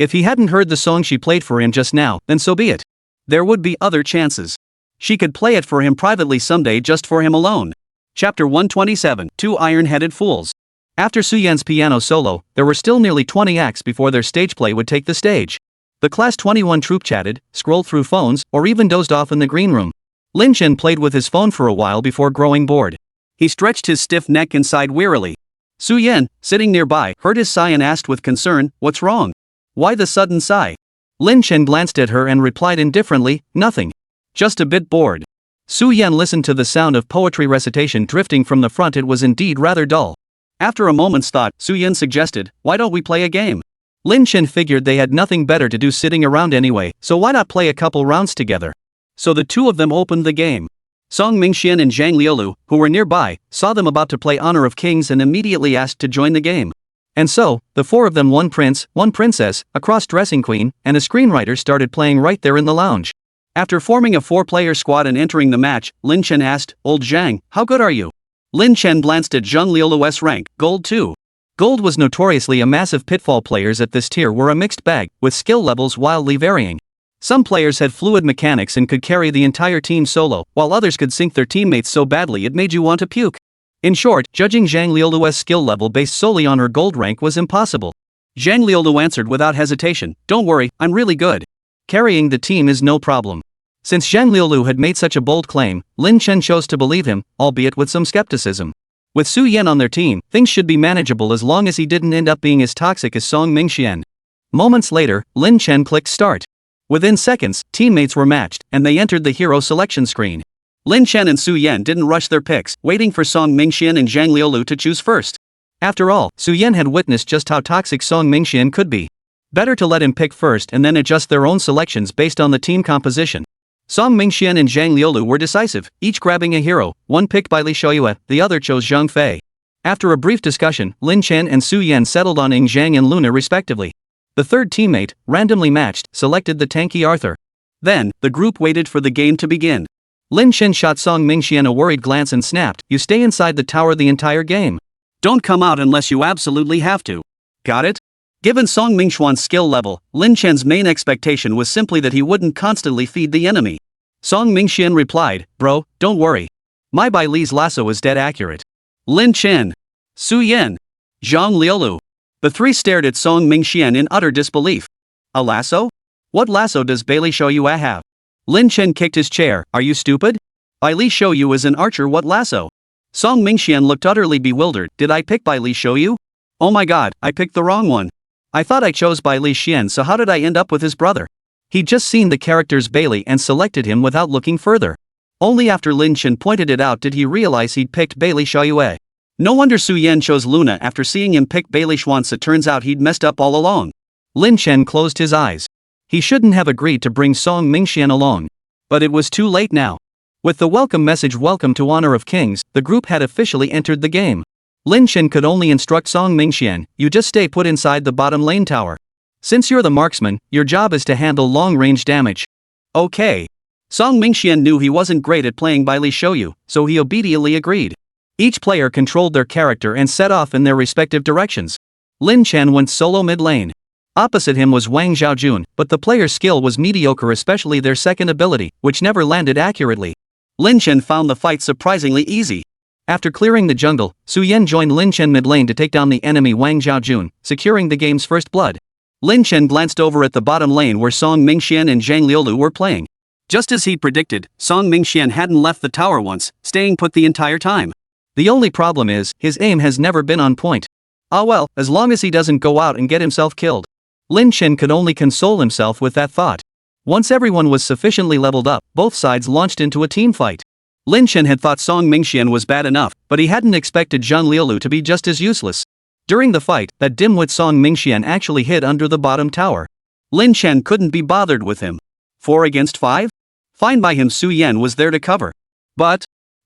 [SPEAKER 1] If he hadn't heard the song she played for him just now, then so be it. There would be other chances. She could play it for him privately someday just for him alone. Chapter 127, Two Iron-Headed Fools. After Su Yan's piano solo, there were still nearly 20 acts before their stage play would take the stage. The Class 21 troupe chatted, scrolled through phones, or even dozed off in the green room. Lin Chen played with his phone for a while before growing bored. He stretched his stiff neck and sighed wearily. Su Yan, sitting nearby, heard his sigh and asked with concern, what's wrong? Why the sudden sigh? Lin Chen glanced at her and replied indifferently, nothing. Just a bit bored. Su Yan listened to the sound of poetry recitation drifting from the front. It was indeed rather dull. After a moment's thought, Su Yan suggested, why don't we play a game? Lin Chen figured they had nothing better to do sitting around anyway, so why not play a couple rounds together? So the two of them opened the game. Song Mingxian and Zhang Liulu, who were nearby, saw them about to play Honor of Kings and immediately asked to join the game. And so, the four of them, one prince, one princess, a cross-dressing queen, and a screenwriter started playing right there in the lounge. After forming a 4-player squad and entering the match, Lin Chen asked, Old Zhang, how good are you? Lin Chen glanced at Zhang Liulu's rank, Gold 2. Gold was notoriously a massive pitfall. Players at this tier were a mixed bag, with skill levels wildly varying. Some players had fluid mechanics and could carry the entire team solo, while others could sink their teammates so badly it made you want to puke. In short, judging Zhang Liulu's skill level based solely on her gold rank was impossible. Zhang Liulu answered without hesitation, "Don't worry, I'm really good. Carrying the team is no problem." Since Zhang Liulu had made such a bold claim, Lin Chen chose to believe him, albeit with some skepticism. With Su Yan on their team, things should be manageable as long as he didn't end up being as toxic as Song Mingxian. Moments later, Lin Chen clicked start. Within seconds, teammates were matched, and they entered the hero selection screen. Lin Chen and Su Yan didn't rush their picks, waiting for Song Mingxian and Zhang Liulu to choose first. After all, Su Yan had witnessed just how toxic Song Mingxian could be. Better to let him pick first and then adjust their own selections based on the team composition. Song Mingxian and Zhang Liulu were decisive, each grabbing a hero, one picked by Li Shoyue, the other chose Zhang Fei. After a brief discussion, Lin Chen and Su Yan settled on Ying Zhang and Luna respectively. The third teammate, randomly matched, selected the tanky Arthur. Then, the group waited for the game to begin. Lin Chen shot Song Mingxian a worried glance and snapped, "You stay inside the tower the entire game. Don't come out unless you absolutely have to. Got it?" Given Song Mingxian's skill level, Lin Chen's main expectation was simply that he wouldn't constantly feed the enemy. Song Mingxian replied, "Bro, don't worry. My Bai Li's lasso is dead accurate." Lin Chen, Su Yan, Zhang Liulu. The three stared at Song Mingxian in utter disbelief. "A lasso? What lasso does Bai Li Shoyue have?" Lin Chen kicked his chair, "Are you stupid? Bai Li Shoyue is an archer, what lasso?" Song Mingxian looked utterly bewildered. "Did I pick Bai Li Shoyue? Oh my god, I picked the wrong one. I thought I chose Bai Li Xian, so how did I end up with his brother?" He'd just seen the character's Bailey and selected him without looking further. Only after Lin Chen pointed it out did he realize he'd picked Bai Li Shoyue. No wonder Su Yan chose Luna after seeing him pick Bai Li Xuan. It turns out he'd messed up all along. Lin Chen closed his eyes. He shouldn't have agreed to bring Song Mingxian along. But it was too late now. With the welcome message "Welcome to Honor of Kings," the group had officially entered the game. Lin Chen could only instruct Song Mingxian, "You just stay put inside the bottom lane tower. Since you're the marksman, your job is to handle long-range damage." Okay. Song Mingxian knew he wasn't great at playing Bai Li Shoyue, so he obediently agreed. Each player controlled their character and set off in their respective directions. Lin Chen went solo mid-lane. Opposite him was Wang Xiaojun, but the player's skill was mediocre, especially their second ability, which never landed accurately. Lin Chen found the fight surprisingly easy. After clearing the jungle, Su Yan joined Lin Chen mid-lane to take down the enemy Wang Xiaojun, securing the game's first blood. Lin Chen glanced over at the bottom lane where Song Mingxian and Zhang Liulu were playing. Just as he'd predicted, Song Mingxian hadn't left the tower once, staying put the entire time. The only problem is, his aim has never been on point. Ah well, as long as he doesn't go out and get himself killed. Lin Chen could only console himself with that thought. Once everyone was sufficiently leveled up, both sides launched into a team fight. Lin Chen had thought Song Mingxian was bad enough, but he hadn't expected Zhang Liulu to be just as useless. During the fight, that dimwit Song Mingxian actually hid under the bottom tower. Lin Chen couldn't be bothered with him. 4 against 5? Fine by him. Su Yan was there to cover. But,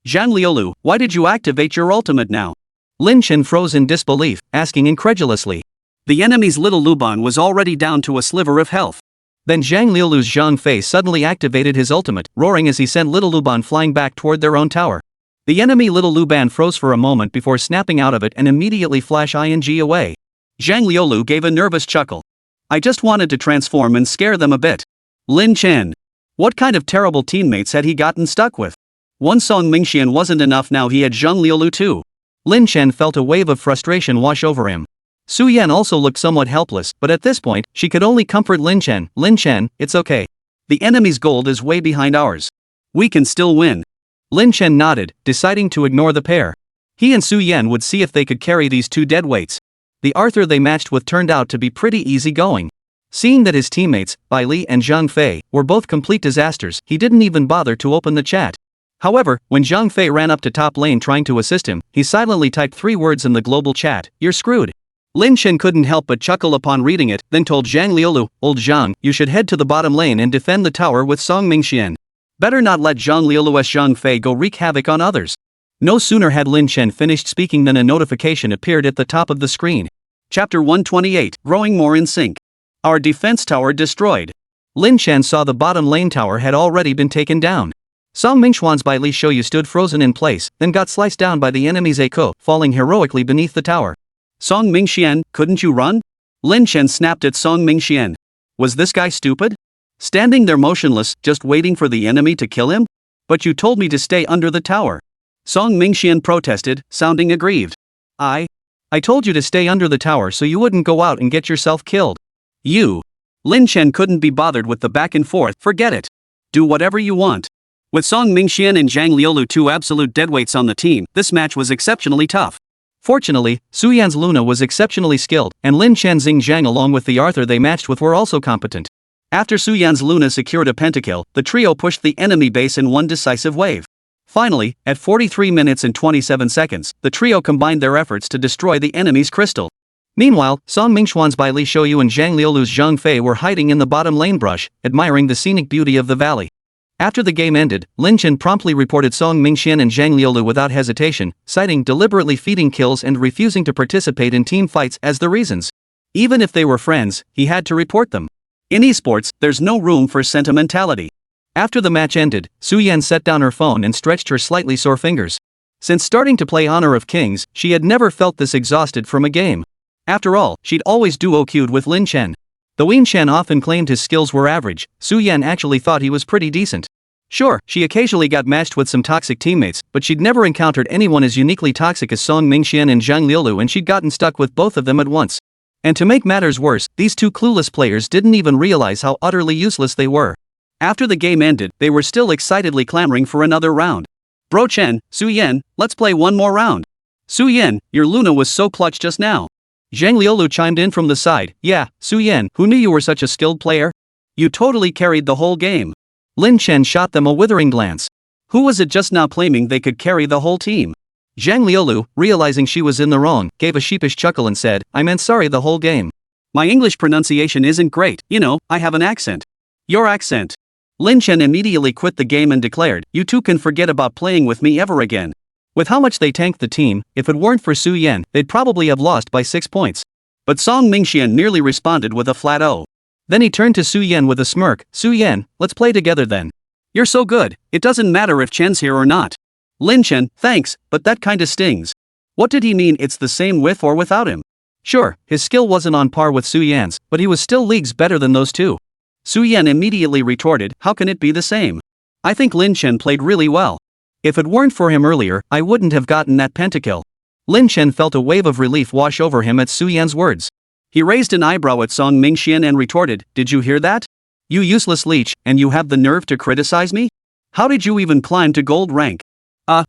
[SPEAKER 1] Zhang Liulu, why did you activate your ultimate now? Lin Chen froze in disbelief, asking incredulously. The enemy's little Luban was already down to a sliver of health. Then Zhang Liulu's Zhang Fei suddenly activated his ultimate, roaring as he sent little Luban flying back toward their own tower. The enemy little Luban froze for a moment before snapping out of it and immediately flash ing away. Zhang Liulu gave a nervous chuckle. I just wanted to transform and scare them a bit. Lin Chen. What kind of terrible teammates had he gotten stuck with? One Song Mingxian wasn't enough, now he had Zhang Liulu too. Lin Chen felt a wave of frustration wash over him. Su Yan also looked somewhat helpless, but at this point, she could only comfort Lin Chen. Lin Chen, it's okay. The enemy's gold is way behind ours. We can still win. Lin Chen nodded, deciding to ignore the pair. He and Su Yan would see if they could carry these two deadweights. The Arthur they matched with turned out to be pretty easygoing. Seeing that his teammates, Bai Li and Zhang Fei, were both complete disasters, he didn't even bother to open the chat. However, when Zhang Fei ran up to top lane trying to assist him, he silently typed 3 words in the global chat, "You're screwed." Lin Chen couldn't help but chuckle upon reading it, then told Zhang Liulu, "Old Zhang, you should head to the bottom lane and defend the tower with Song Mingxian. Better not let Zhang Liulu's Zhang Fei go wreak havoc on others." No sooner had Lin Chen finished speaking than a notification appeared at the top of the screen. Chapter 128, Growing More in Sync. Our defense tower destroyed. Lin Chen saw the bottom lane tower had already been taken down. Song Mingxian's Bai Li Shoyu stood frozen in place, then got sliced down by the enemy's Eiko, falling heroically beneath the tower. Song Mingxian, couldn't you run? Lin Chen snapped at Song Mingxian. Was this guy stupid? Standing there motionless, just waiting for the enemy to kill him? But you told me to stay under the tower. Song Mingxian protested, sounding aggrieved. I told you to stay under the tower so you wouldn't go out and get yourself killed. You. Lin Chen couldn't be bothered with the back and forth. Forget it. Do whatever you want. With Song Mingxian and Zhang Liulu, two absolute deadweights on the team, this match was exceptionally tough. Fortunately, Su Yan's Luna was exceptionally skilled, and Lin Chen's Xing Zhang along with the Arthur they matched with were also competent. After Su Yan's Luna secured a pentakill, the trio pushed the enemy base in one decisive wave. Finally, at 43 minutes and 27 seconds, the trio combined their efforts to destroy the enemy's crystal. Meanwhile, Song Mingxuan's Bai Li Shouyu and Zhang Liulu's Zhang Fei were hiding in the bottom lane brush, admiring the scenic beauty of the valley. After the game ended, Lin Chen promptly reported Song Mingxian and Zhang Liulu without hesitation, citing deliberately feeding kills and refusing to participate in team fights as the reasons. Even if they were friends, he had to report them. In esports, there's no room for sentimentality. After the match ended, Su Yan set down her phone and stretched her slightly sore fingers. Since starting to play Honor of Kings, she had never felt this exhausted from a game. After all, she'd always duo-queued with Lin Chen. Though Lin Chen often claimed his skills were average, Su Yan actually thought he was pretty decent. Sure, she occasionally got matched with some toxic teammates, but she'd never encountered anyone as uniquely toxic as Song Mingxian and Zhang Liulu, and she'd gotten stuck with both of them at once. And to make matters worse, these two clueless players didn't even realize how utterly useless they were. After the game ended, they were still excitedly clamoring for another round. Bro Chen, Su Yan, let's play one more round. Su Yan, your Luna was so clutch just now. Zhang Liulu chimed in from the side. Yeah, Su Yan, who knew you were such a skilled player? You totally carried the whole game. Lin Chen shot them a withering glance. Who was it just now claiming they could carry the whole team? Zhang Liulu, realizing she was in the wrong, gave a sheepish chuckle and said, I meant sorry the whole game. My English pronunciation isn't great, you know, I have an accent. Your accent. Lin Chen immediately quit the game and declared, you two can forget about playing with me ever again. With how much they tanked the team, if it weren't for Su Yan, they'd probably have lost by 6 points. But Song Mingxian merely responded with a flat O. Then he turned to Su Yan with a smirk. Su Yan, let's play together then. You're so good, it doesn't matter if Chen's here or not. Lin Chen, thanks, but that kinda stings. What did he mean it's the same with or without him? Sure, his skill wasn't on par with Su Yan's, but he was still leagues better than those two. Su Yan immediately retorted, how can it be the same? I think Lin Chen played really well. If it weren't for him earlier, I wouldn't have gotten that pentakill. Lin Chen felt a wave of relief wash over him at Su Yan's words. He raised an eyebrow at Song Mingxian and retorted, did you hear that? You useless leech, and you have the nerve to criticize me? How did you even climb to gold rank?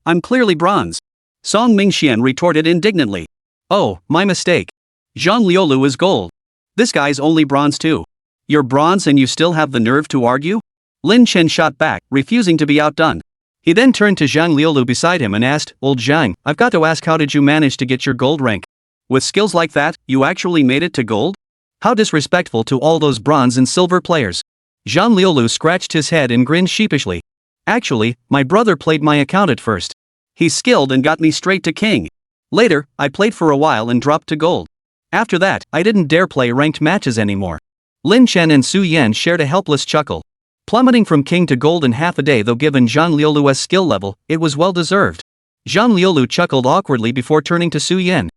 [SPEAKER 1] I'm clearly bronze. Song Mingxian retorted indignantly. Oh, my mistake. Zhang Liulu is gold. This guy's only bronze too. You're bronze and you still have the nerve to argue? Lin Chen shot back, refusing to be outdone. He then turned to Zhang Liulu beside him and asked, Old Zhang, I've got to ask, how did you manage to get your gold rank? With skills like that, you actually made it to gold? How disrespectful to all those bronze and silver players. Zhang Liulu scratched his head and grinned sheepishly. Actually, my brother played my account at first. He's skilled and got me straight to king. Later, I played for a while and dropped to gold. After that, I didn't dare play ranked matches anymore. Lin Chen and Su Yan shared a helpless chuckle. Plummeting from king to gold in half a day, though given Zhang Liulu's skill level, it was well deserved. Zhang Liulu chuckled awkwardly before turning to Su Yan.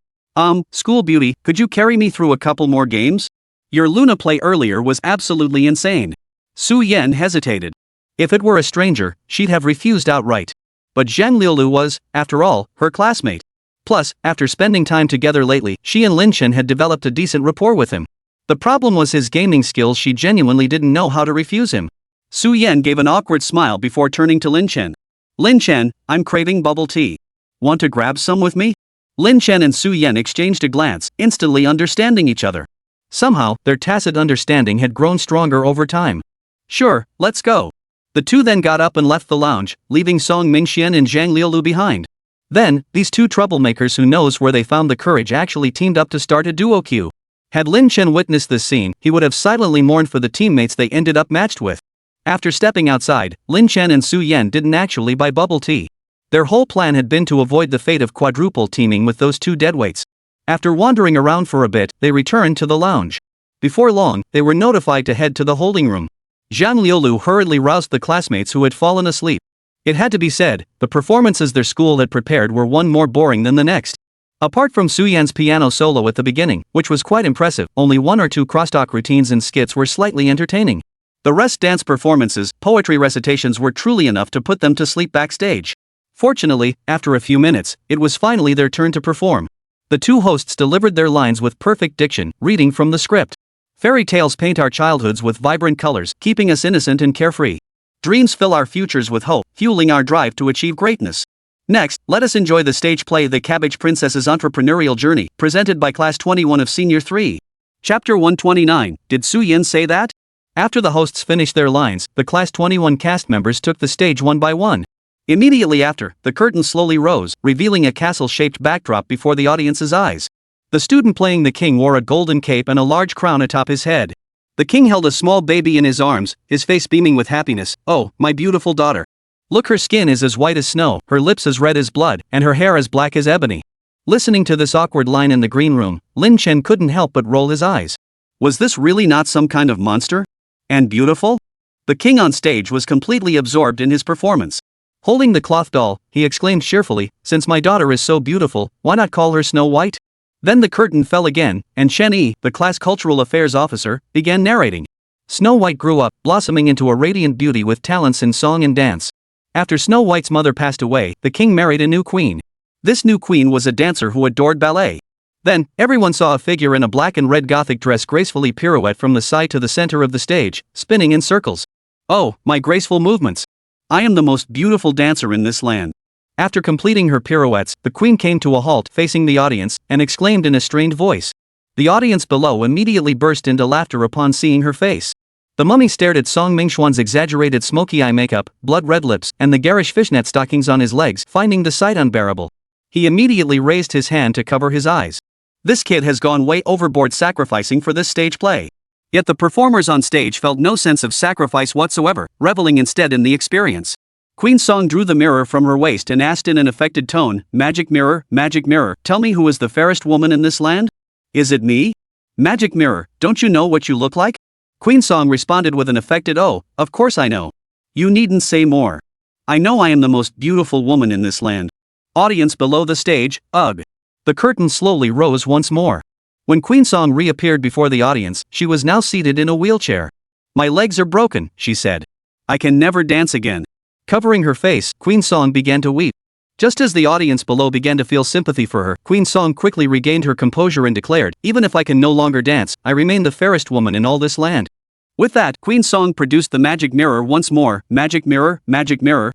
[SPEAKER 1] School beauty, could you carry me through a couple more games? Your Luna play earlier was absolutely insane. Su Yan hesitated. If it were a stranger, she'd have refused outright. But Zhang Liulu was, after all, her classmate. Plus, after spending time together lately, she and Lin Chen had developed a decent rapport with him. The problem was his gaming skills. She genuinely didn't know how to refuse him. Su Yan gave an awkward smile before turning to Lin Chen. Lin Chen, I'm craving bubble tea. Want to grab some with me? Lin Chen and Su Yan exchanged a glance, instantly understanding each other. Somehow, their tacit understanding had grown stronger over time. Sure, let's go. The two then got up and left the lounge, leaving Song Mingxian and Zhang Liulu behind. Then, these two troublemakers who knows where they found the courage actually teamed up to start a duo queue. Had Lin Chen witnessed this scene, he would have silently mourned for the teammates they ended up matched with. After stepping outside, Lin Chen and Su Yan didn't actually buy bubble tea. Their whole plan had been to avoid the fate of quadruple teaming with those two deadweights. After wandering around for a bit, they returned to the lounge. Before long, they were notified to head to the holding room. Zhang Liulu hurriedly roused the classmates who had fallen asleep. It had to be said, the performances their school had prepared were one more boring than the next. Apart from Su Yan's piano solo at the beginning, which was quite impressive, only one or two crosstalk routines and skits were slightly entertaining. The rest dance performances, poetry recitations were truly enough to put them to sleep backstage. Fortunately, after a few minutes, it was finally their turn to perform. The two hosts delivered their lines with perfect diction, reading from the script. Fairy tales paint our childhoods with vibrant colors, keeping us innocent and carefree. Dreams fill our futures with hope, fueling our drive to achieve greatness. Next, let us enjoy the stage play The Cabbage Princess's Entrepreneurial Journey, presented by Class 21 of Senior 3. Chapter 129, Did Su Yin Say That? After the hosts finished their lines, the Class 21 cast members took the stage one by one. Immediately after, the curtain slowly rose, revealing a castle-shaped backdrop before the audience's eyes. The student playing the king wore a golden cape and a large crown atop his head. The king held a small baby in his arms, his face beaming with happiness. "Oh, my beautiful daughter. Look, her skin is as white as snow, her lips as red as blood, and her hair as black as ebony." Listening to this awkward line in the green room, Lin Chen couldn't help but roll his eyes. Was this really not some kind of monster? And beautiful? The king on stage was completely absorbed in his performance. Holding the cloth doll, he exclaimed cheerfully, "Since my daughter is so beautiful, why not call her Snow White?" Then the curtain fell again, and Chen Yi, the class cultural affairs officer, began narrating. Snow White grew up, blossoming into a radiant beauty with talents in song and dance. After Snow White's mother passed away, the king married a new queen. This new queen was a dancer who adored ballet. Then, everyone saw a figure in a black and red gothic dress gracefully pirouette from the side to the center of the stage, spinning in circles. "Oh, my graceful movements! I am the most beautiful dancer in this land." After completing her pirouettes, the queen came to a halt facing the audience and exclaimed in a strained voice. The audience below immediately burst into laughter upon seeing her face. The mummy stared at Song Mingxuan's exaggerated smoky eye makeup, blood-red lips, and the garish fishnet stockings on his legs, finding the sight unbearable. He immediately raised his hand to cover his eyes. This kid has gone way overboard sacrificing for this stage play. Yet the performers on stage felt no sense of sacrifice whatsoever, reveling instead in the experience. Queen Song drew the mirror from her waist and asked in an affected tone, magic mirror, tell me who is the fairest woman in this land? Is it me? Magic mirror, don't you know what you look like?" Queen Song responded with an affected "Oh, of course I know. You needn't say more. I know I am the most beautiful woman in this land." Audience below the stage, ugh. The curtain slowly rose once more. When Queen Song reappeared before the audience, she was now seated in a wheelchair. "My legs are broken," she said. "I can never dance again." Covering her face, Queen Song began to weep. Just as the audience below began to feel sympathy for her, Queen Song quickly regained her composure and declared, "Even if I can no longer dance, I remain the fairest woman in all this land." With that, Queen Song produced the magic mirror once more. Magic mirror,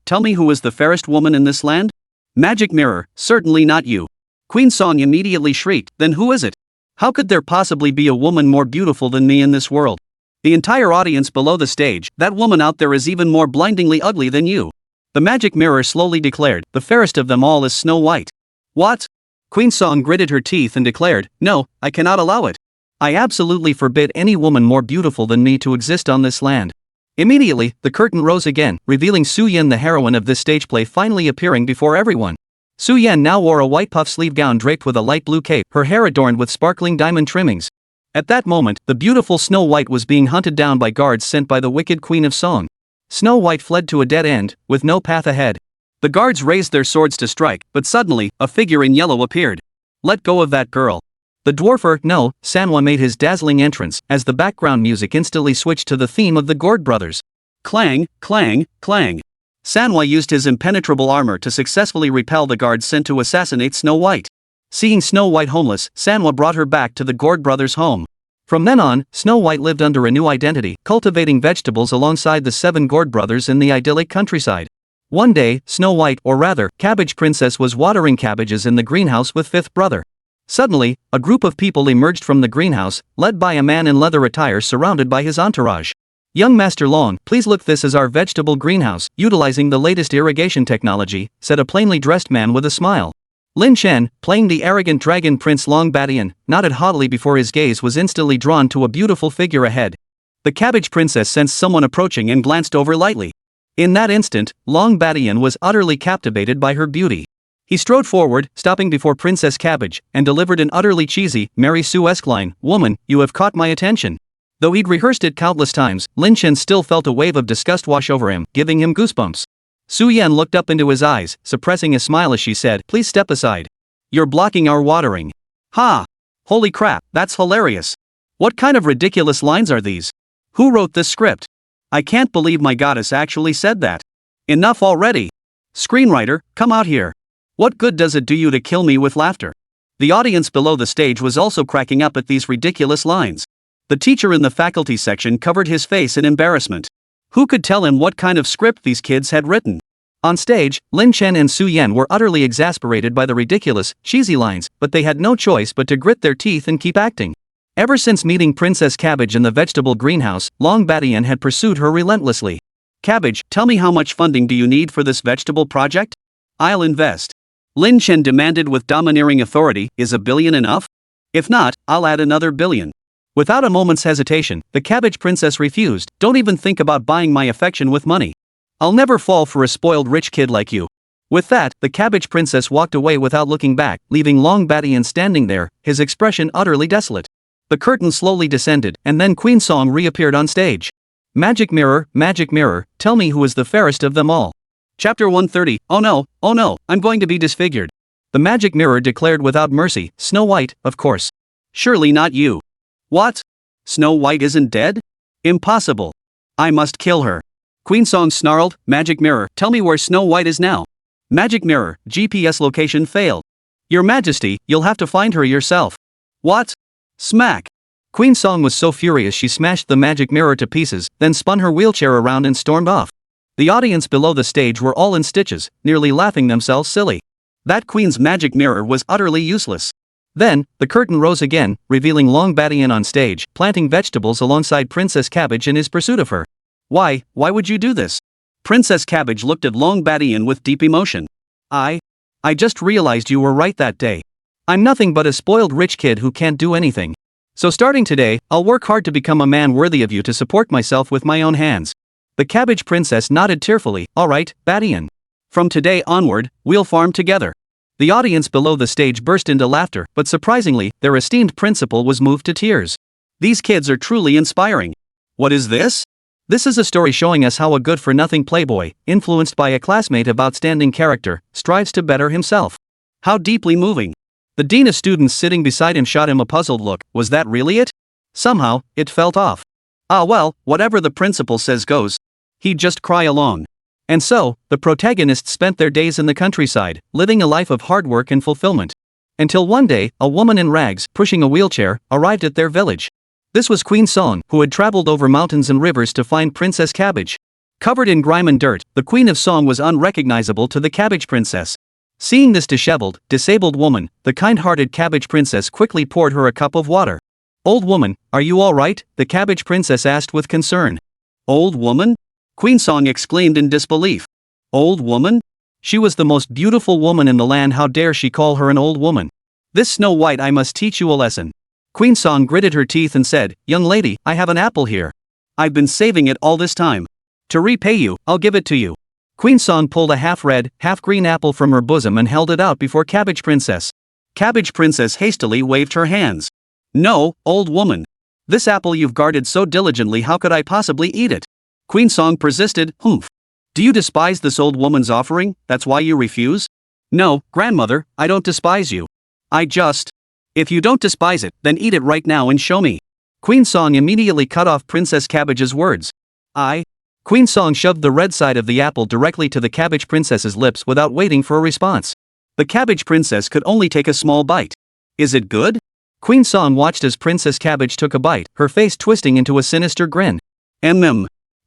[SPEAKER 1] tell me who is the fairest woman in this land?" "Magic mirror, certainly not you." Queen Song immediately shrieked, "Then who is it? How could there possibly be a woman more beautiful than me in this world? The entire audience below the stage, that woman out there is even more blindingly ugly than you." The magic mirror slowly declared, "The fairest of them all is Snow White." "What?" Queen Song gritted her teeth and declared, "No, I cannot allow it. I absolutely forbid any woman more beautiful than me to exist on this land." Immediately, the curtain rose again, revealing Su Yin, the heroine of this stage play, finally appearing before everyone. Su Yin now wore a white puff-sleeve gown draped with a light blue cape, her hair adorned with sparkling diamond trimmings. At that moment, the beautiful Snow White was being hunted down by guards sent by the wicked Queen of Song. Snow White fled to a dead end, with no path ahead. The guards raised their swords to strike, but suddenly, a figure in yellow appeared. "Let go of that girl." The dwarfer, no, Manhwa made his dazzling entrance, as the background music instantly switched to the theme of the Gourd brothers. Clang, clang, clang. Manhwa used his impenetrable armor to successfully repel the guards sent to assassinate Snow White. Seeing Snow White homeless, Manhwa brought her back to the Gourd brothers' home. From then on, Snow White lived under a new identity, cultivating vegetables alongside the 7 Gourd brothers in the idyllic countryside. One day, Snow White, or rather, Cabbage Princess, was watering cabbages in the greenhouse with 5th brother. Suddenly, a group of people emerged from the greenhouse, led by a man in leather attire surrounded by his entourage. "Young Master Long, please look, this is our vegetable greenhouse, utilizing the latest irrigation technology," said a plainly dressed man with a smile. Lin Chen, playing the arrogant dragon Prince Long Badian, nodded haughtily before his gaze was instantly drawn to a beautiful figure ahead. The Cabbage Princess sensed someone approaching and glanced over lightly. In that instant, Long Badian was utterly captivated by her beauty. He strode forward, stopping before Princess Cabbage, and delivered an utterly cheesy, Mary Sue-esque line, "Woman, you have caught my attention." Though he'd rehearsed it countless times, Lin Chen still felt a wave of disgust wash over him, giving him goosebumps. Su Yan looked up into his eyes, suppressing a smile as she said, "Please step aside. You're blocking our watering." "Ha! Holy crap, that's hilarious. What kind of ridiculous lines are these? Who wrote this script? I can't believe my goddess actually said that. Enough already. Screenwriter, come out here. What good does it do you to kill me with laughter? The audience below the stage was also cracking up at these ridiculous lines. The teacher in the faculty section covered his face in embarrassment. Who could tell him what kind of script these kids had written? On stage, Lin Chen and Su Yan were utterly exasperated by the ridiculous, cheesy lines, but they had no choice but to grit their teeth and keep acting. Ever since meeting Princess Cabbage in the vegetable greenhouse, Long Badian had pursued her relentlessly. Cabbage, tell me how much funding do you need for this vegetable project? I'll invest. Lin Chen demanded with domineering authority, is $1 billion enough? If not, I'll add another $1 billion. Without a moment's hesitation, the Cabbage Princess refused. Don't even think about buying my affection with money. I'll never fall for a spoiled rich kid like you. With that, the Cabbage Princess walked away without looking back, leaving Long Badian standing there, his expression utterly desolate. The curtain slowly descended, and then Queen Song reappeared on stage. Magic mirror, tell me who is the fairest of them all. Chapter 130, oh no, I'm going to be disfigured. The magic mirror declared without mercy, Snow White, of course. Surely not you. What? Snow White isn't dead? Impossible. I must kill her. Queen Song snarled, Magic mirror, tell me where Snow White is now. Magic mirror, GPS location failed. Your Majesty, you'll have to find her yourself. What? Smack. Queen Song was so furious she smashed the magic mirror to pieces, then spun her wheelchair around and stormed off. The audience below the stage were all in stitches, nearly laughing themselves silly. That queen's magic mirror was utterly useless. Then, the curtain rose again, revealing Long Badian on stage, planting vegetables alongside Princess Cabbage in his pursuit of her. Why would you do this? Princess Cabbage looked at Long Badian with deep emotion. I just realized you were right that day. I'm nothing but a spoiled rich kid who can't do anything. So starting today, I'll work hard to become a man worthy of you to support myself with my own hands. The Cabbage Princess nodded tearfully, alright, Badian. From today onward, we'll farm together. The audience below the stage burst into laughter, but surprisingly, their esteemed principal was moved to tears. These kids are truly inspiring. What is this? This is a story showing us how a good-for-nothing playboy, influenced by a classmate of outstanding character, strives to better himself. How deeply moving. The dean of students sitting beside him shot him a puzzled look. Was that really it? Somehow, it felt off. Ah well, whatever the principal says goes. He'd just cry along. And so, the protagonists spent their days in the countryside, living a life of hard work and fulfillment. Until one day, a woman in rags, pushing a wheelchair, arrived at their village. This was Queen Song, who had traveled over mountains and rivers to find Princess Cabbage. Covered in grime and dirt, the Queen of Song was unrecognizable to the Cabbage Princess. Seeing this disheveled, disabled woman, the kind-hearted Cabbage Princess quickly poured her a cup of water. Old woman, are you all right? The Cabbage Princess asked with concern. Old woman? Queen Song exclaimed in disbelief. Old woman? She was the most beautiful woman in the land, how dare she call her an old woman? This Snow White, I must teach you a lesson. Queen Song gritted her teeth and said, young lady, I have an apple here. I've been saving it all this time. To repay you, I'll give it to you. Queen Song pulled a half-red, half-green apple from her bosom and held it out before Cabbage Princess. Cabbage Princess hastily waved her hands. No, old woman. This apple you've guarded so diligently, how could I possibly eat it? Queen Song persisted, humph. Do you despise this old woman's offering, that's why you refuse? No, grandmother, I don't despise you. If you don't despise it, then eat it right now and show me. Queen Song immediately cut off Princess Cabbage's words. Queen Song shoved the red side of the apple directly to the Cabbage Princess's lips without waiting for a response. The Cabbage Princess could only take a small bite. Is it good? Queen Song watched as Princess Cabbage took a bite, her face twisting into a sinister grin.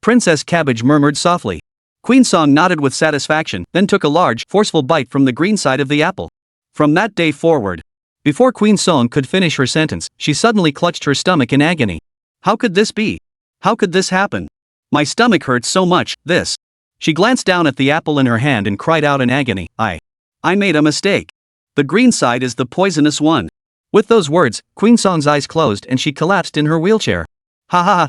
[SPEAKER 1] Princess Cabbage murmured softly. Queen Song nodded with satisfaction, then took a large, forceful bite from the green side of the apple. From that day forward. Before Queen Song could finish her sentence, she suddenly clutched her stomach in agony. How could this be? How could this happen? My stomach hurts so much, this. She glanced down at the apple in her hand and cried out in agony, I made a mistake. The green side is the poisonous one. With those words, Queen Song's eyes closed and she collapsed in her wheelchair.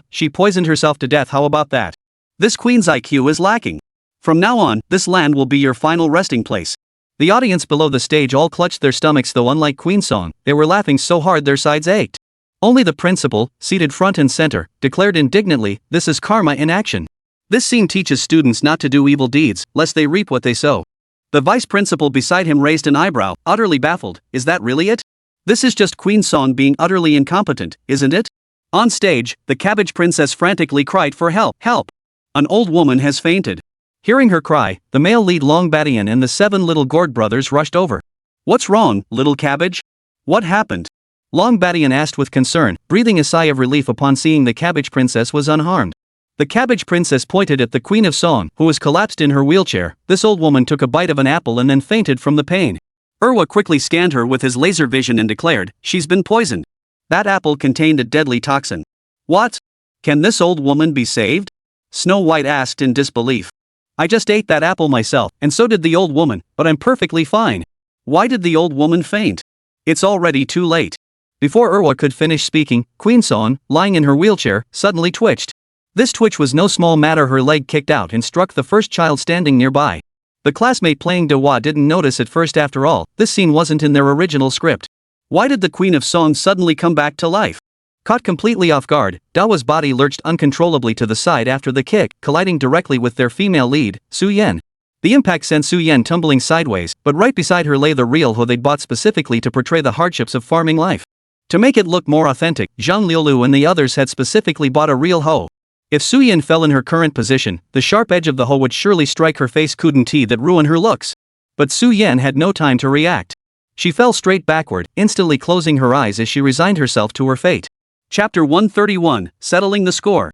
[SPEAKER 1] She poisoned herself to death, how about that? This queen's IQ is lacking. From now on, this land will be your final resting place. The audience below the stage all clutched their stomachs, though unlike Queen Song, they were laughing so hard their sides ached. Only the principal, seated front and center, declared indignantly, this is karma in action. This scene teaches students not to do evil deeds, lest they reap what they sow. The vice principal beside him raised an eyebrow, utterly baffled. Is that really it? This is just Queen Song being utterly incompetent, isn't it? On stage, the Cabbage Princess frantically cried for help. An old woman has fainted. Hearing her cry, the male lead Long Badian and the 7 little gourd brothers rushed over. What's wrong, little cabbage? What happened? Long Badian asked with concern, breathing a sigh of relief upon seeing the cabbage princess was unharmed. The cabbage princess pointed at the Queen of Song, who was collapsed in her wheelchair. This old woman took a bite of an apple and then fainted from the pain. Urwa quickly scanned her with his laser vision and declared, she's been poisoned. That apple contained a deadly toxin. What? Can this old woman be saved? Snow White asked in disbelief. I just ate that apple myself, and so did the old woman, but I'm perfectly fine. Why did the old woman faint? It's already too late. Before Urwa could finish speaking, Queen Song, lying in her wheelchair, suddenly twitched. This twitch was no small matter. Her leg kicked out and struck the first child standing nearby. The classmate playing Dewa didn't notice at first. After all, this scene wasn't in their original script. Why did the Queen of Song suddenly come back to life? Caught completely off guard, Dawa's body lurched uncontrollably to the side after the kick, colliding directly with their female lead, Su Yen. The impact sent Su Yen tumbling sideways, but right beside her lay the real hoe they'd bought specifically to portray the hardships of farming life. To make it look more authentic, Zhang Liulu and the others had specifically bought a real hoe. If Su Yen fell in her current position, the sharp edge of the hoe would surely strike her face. Couldn't that ruin her looks? But Su Yen had no time to react. She fell straight backward, instantly closing her eyes as she resigned herself to her fate. Chapter 131, Settling the Score.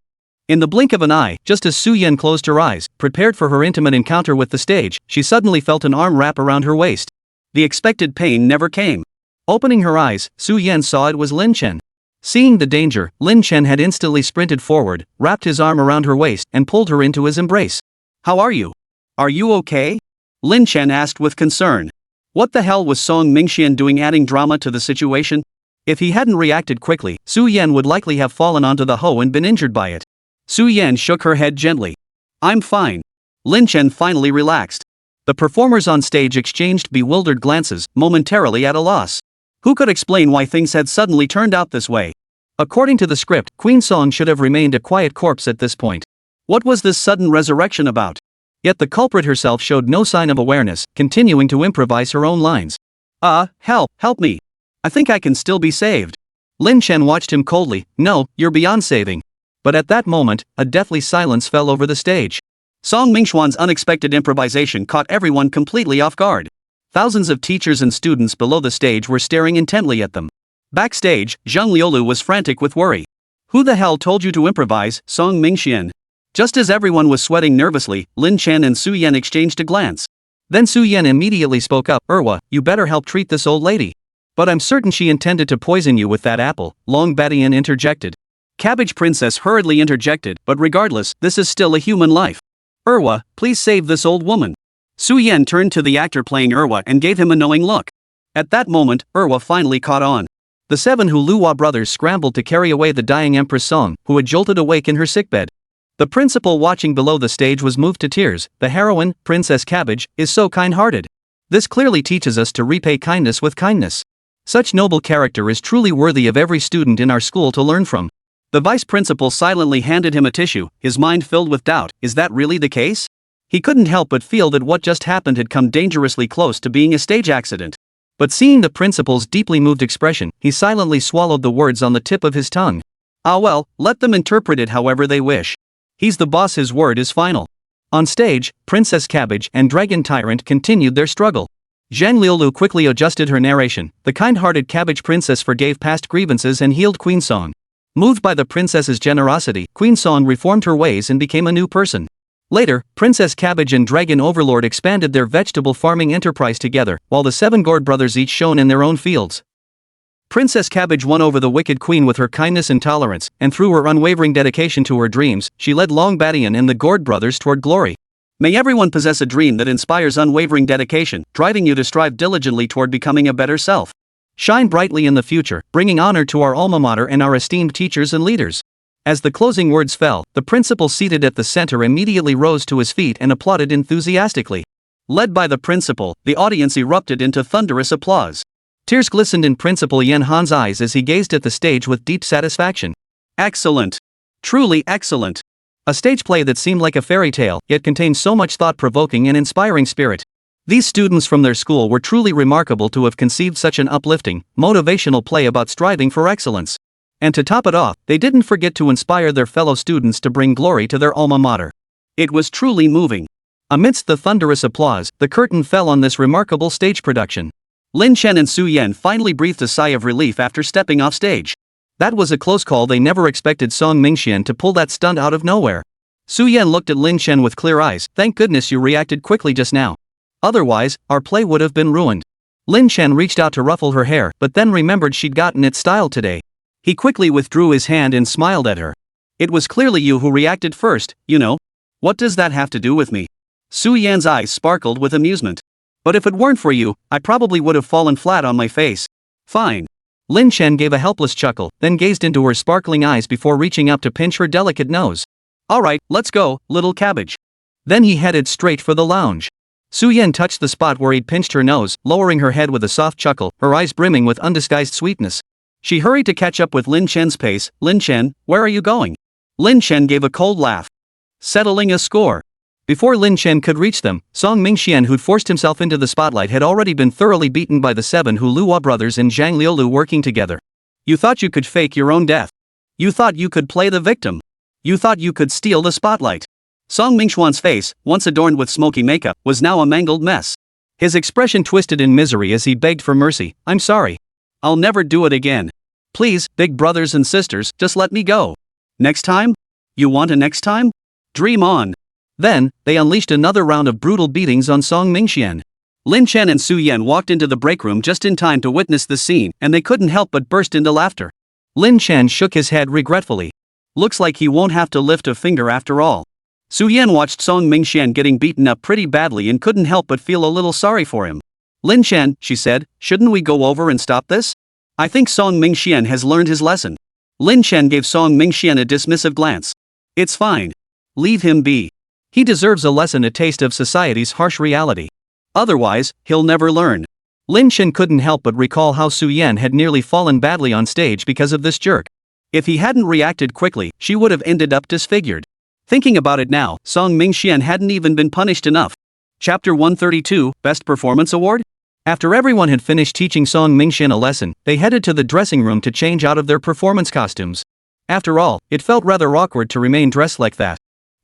[SPEAKER 1] In the blink of an eye, just as Su Yen closed her eyes, prepared for her intimate encounter with the stage, she suddenly felt an arm wrap around her waist. The expected pain never came. Opening her eyes, Su Yen saw it was Lin Chen. Seeing the danger, Lin Chen had instantly sprinted forward, wrapped his arm around her waist, and pulled her into his embrace. How are you? Are you okay? Lin Chen asked with concern. What the hell was Song Mingxian doing, adding drama to the situation? If he hadn't reacted quickly, Su Yen would likely have fallen onto the hoe and been injured by it. Su Yen shook her head gently. I'm fine. Lin Chen finally relaxed. The performers on stage exchanged bewildered glances, momentarily at a loss. Who could explain why things had suddenly turned out this way? According to the script, Queen Song should have remained a quiet corpse at this point. What was this sudden resurrection about? Yet the culprit herself showed no sign of awareness, continuing to improvise her own lines. Help me. I think I can still be saved. Lin Chen watched him coldly. No, you're beyond saving. But at that moment, a deathly silence fell over the stage. Song Mingxuan's unexpected improvisation caught everyone completely off guard. Thousands of teachers and students below the stage were staring intently at them. Backstage, Zhang Liulu was frantic with worry. Who the hell told you to improvise, Song Mingxian? Just as everyone was sweating nervously, Lin Chen and Su Yen exchanged a glance. Then Su Yen immediately spoke up. Urwa, you better help treat this old lady. But I'm certain she intended to poison you with that apple, Long Badian interjected. Cabbage Princess hurriedly interjected, but regardless, this is still a human life. Urwa, please save this old woman. Su Yen turned to the actor playing Urwa and gave him a knowing look. At that moment, Urwa finally caught on. The 7 Huluwa brothers scrambled to carry away the dying Empress Song, who had jolted awake in her sickbed. The principal watching below the stage was moved to tears. The heroine, Princess Cabbage, is so kind-hearted. This clearly teaches us to repay kindness with kindness. Such noble character is truly worthy of every student in our school to learn from. The vice principal silently handed him a tissue, his mind filled with doubt. Is that really the case? He couldn't help but feel that what just happened had come dangerously close to being a stage accident. But seeing the principal's deeply moved expression, he silently swallowed the words on the tip of his tongue. Ah well, let them interpret it however they wish. He's the boss, his word is final. On stage, Princess Cabbage and Dragon Tyrant continued their struggle. Zhang Liulu quickly adjusted her narration. The kind-hearted Cabbage Princess forgave past grievances and healed Queen Song. Moved by the princess's generosity, Queen Song reformed her ways and became a new person. Later, Princess Cabbage and Dragon Overlord expanded their vegetable farming enterprise together, while the 7 Gourd brothers each shone in their own fields. Princess Cabbage won over the wicked queen with her kindness and tolerance, and through her unwavering dedication to her dreams, she led Long Badian and the Gourd brothers toward glory. May everyone possess a dream that inspires unwavering dedication, driving you to strive diligently toward becoming a better self. Shine brightly in the future, bringing honor to our alma mater and our esteemed teachers and leaders. As the closing words fell, the principal seated at the center immediately rose to his feet and applauded enthusiastically. Led by the principal, the audience erupted into thunderous applause. Tears glistened in Principal Yen Han's eyes as he gazed at the stage with deep satisfaction. Excellent. Truly excellent. A stage play that seemed like a fairy tale, yet contained so much thought-provoking and inspiring spirit. These students from their school were truly remarkable to have conceived such an uplifting, motivational play about striving for excellence. And to top it off, they didn't forget to inspire their fellow students to bring glory to their alma mater. It was truly moving. Amidst the thunderous applause, the curtain fell on this remarkable stage production. Lin Chen and Su Yan finally breathed a sigh of relief after stepping off stage. That was a close call. They never expected Song Mingxian to pull that stunt out of nowhere. Su Yan looked at Lin Chen with clear eyes. Thank goodness you reacted quickly just now. Otherwise, our play would have been ruined. Lin Chen reached out to ruffle her hair, but then remembered she'd gotten it styled today. He quickly withdrew his hand and smiled at her. It was clearly you who reacted first, you know. What does that have to do with me? Su Yan's eyes sparkled with amusement. But if it weren't for you, I probably would have fallen flat on my face. Fine. Lin Chen gave a helpless chuckle, then gazed into her sparkling eyes before reaching up to pinch her delicate nose. Alright, let's go, little cabbage. Then he headed straight for the lounge. Su Yan touched the spot where he'd pinched her nose, lowering her head with a soft chuckle, her eyes brimming with undisguised sweetness. She hurried to catch up with Lin Chen's pace. Lin Chen, where are you going? Lin Chen gave a cold laugh. Settling a score. Before Lin Chen could reach them, Song Mingxian, who'd forced himself into the spotlight, had already been thoroughly beaten by the 7 Hulua brothers and Zhang Liulu working together. You thought you could fake your own death. You thought you could play the victim. You thought you could steal the spotlight. Song Mingxuan's face, once adorned with smoky makeup, was now a mangled mess. His expression twisted in misery as he begged for mercy. I'm sorry. I'll never do it again. Please, big brothers and sisters, just let me go. Next time? You want a next time? Dream on. Then, they unleashed another round of brutal beatings on Song Mingxian. Lin Chen and Su Yan walked into the break room just in time to witness the scene, and they couldn't help but burst into laughter. Lin Chen shook his head regretfully. Looks like he won't have to lift a finger after all. Su Yan watched Song Mingxian getting beaten up pretty badly and couldn't help but feel a little sorry for him. Lin Chen, she said, shouldn't we go over and stop this? I think Song Mingxian has learned his lesson. Lin Chen gave Song Mingxian a dismissive glance. It's fine. Leave him be. He deserves a lesson, a taste of society's harsh reality. Otherwise, he'll never learn. Lin Chen couldn't help but recall how Su Yan had nearly fallen badly on stage because of this jerk. If he hadn't reacted quickly, she would have ended up disfigured. Thinking about it now, Song Mingxian hadn't even been punished enough. Chapter 132, Best Performance Award? After everyone had finished teaching Song Mingxian a lesson, they headed to the dressing room to change out of their performance costumes. After all, it felt rather awkward to remain dressed like that.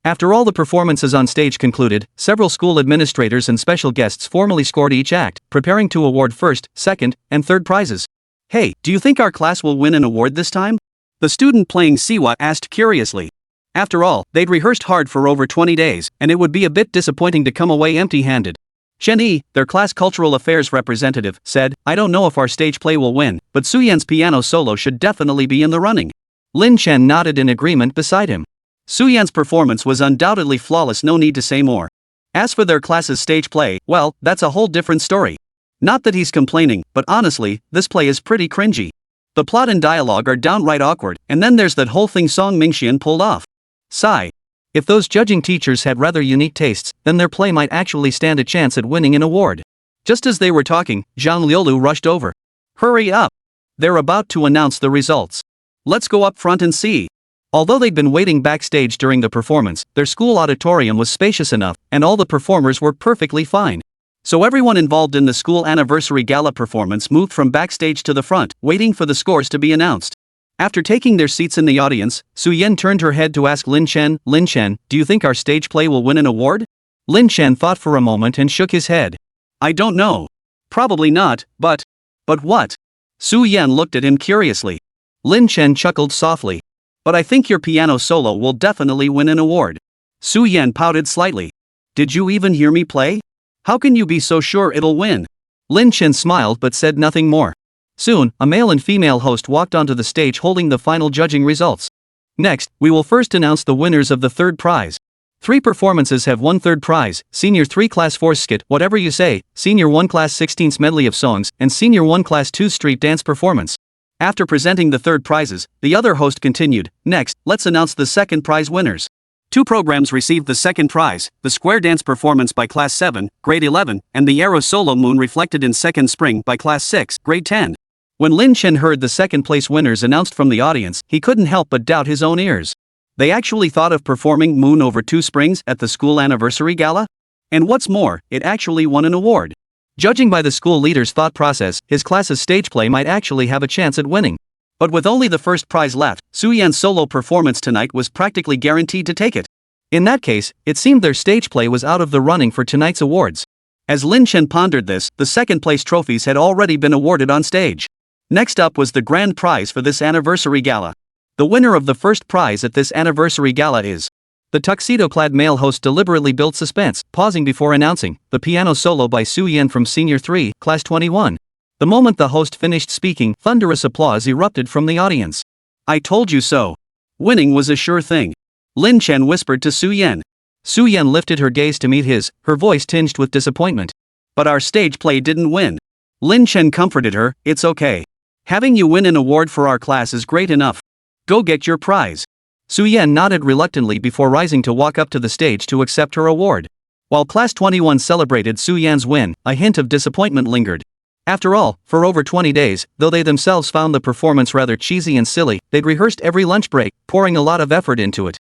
[SPEAKER 1] After all the performances on stage concluded, several school administrators and special guests formally scored each act, preparing to award first, second, and third prizes. Hey, do you think our class will win an award this time? The student playing Siwa asked curiously. After all, they'd rehearsed hard for over 20 days, and it would be a bit disappointing to come away empty-handed. Shen Yi, their class cultural affairs representative, said, I don't know if our stage play will win, but Su Yan's piano solo should definitely be in the running. Lin Chen nodded in agreement beside him. Su Yan's performance was undoubtedly flawless, no need to say more. As for their class's stage play, well, that's a whole different story. Not that he's complaining, but honestly, this play is pretty cringy. The plot and dialogue are downright awkward, and then there's that whole thing Song Mingxian pulled off. Sigh. If those judging teachers had rather unique tastes, then their play might actually stand a chance at winning an award. Just as they were talking, Zhang Liulu rushed over. Hurry up! They're about to announce the results. Let's go up front and see. Although they'd been waiting backstage during the performance, their school auditorium was spacious enough, and all the performers were perfectly fine. So everyone involved in the school anniversary gala performance moved from backstage to the front, waiting for the scores to be announced. After taking their seats in the audience, Su Yan turned her head to ask Lin Chen, do you think our stage play will win an award? Lin Chen thought for a moment and shook his head. I don't know. Probably not, but what? Su Yan looked at him curiously. Lin Chen chuckled softly. But I think your piano solo will definitely win an award. Su Yan pouted slightly. Did you even hear me play? How can you be so sure it'll win? Lin Chen smiled but said nothing more. Soon, a male and female host walked onto the stage holding the final judging results. Next, we will first announce the winners of the third prize. 3 performances have won third prize: Senior 3 Class 4 skit, Whatever You Say, Senior 1 Class 16's medley of songs, and Senior 1 Class 2 street dance performance. After presenting the third prizes, the other host continued, next, let's announce the second prize winners. 2 programs received the second prize, the square dance performance by Class 7, Grade 11, and the Arrow Solo Moon Reflected in Second Spring by Class 6, Grade 10. When Lin Chen heard the second place winners announced from the audience, he couldn't help but doubt his own ears. They actually thought of performing Moon Over 2 Springs at the school anniversary gala? And what's more, it actually won an award. Judging by the school leader's thought process, his class's stage play might actually have a chance at winning. But with only the first prize left, Su Yan's solo performance tonight was practically guaranteed to take it. In that case, it seemed their stage play was out of the running for tonight's awards. As Lin Chen pondered this, the second place trophies had already been awarded on stage. Next up was the grand prize for this anniversary gala. The winner of the first prize at this anniversary gala is... The tuxedo-clad male host deliberately built suspense, pausing before announcing, the piano solo by Su Yan from Senior 3, Class 21. The moment the host finished speaking, thunderous applause erupted from the audience. I told you so. Winning was a sure thing. Lin Chen whispered to Su Yan. Su Yan lifted her gaze to meet his, her voice tinged with disappointment. But our stage play didn't win. Lin Chen comforted her, it's okay. Having you win an award for our class is great enough. Go get your prize. Su Yan nodded reluctantly before rising to walk up to the stage to accept her award. While Class 21 celebrated Su Yan's win, a hint of disappointment lingered. After all, for over 20 days, though they themselves found the performance rather cheesy and silly, they'd rehearsed every lunch break, pouring a lot of effort into it.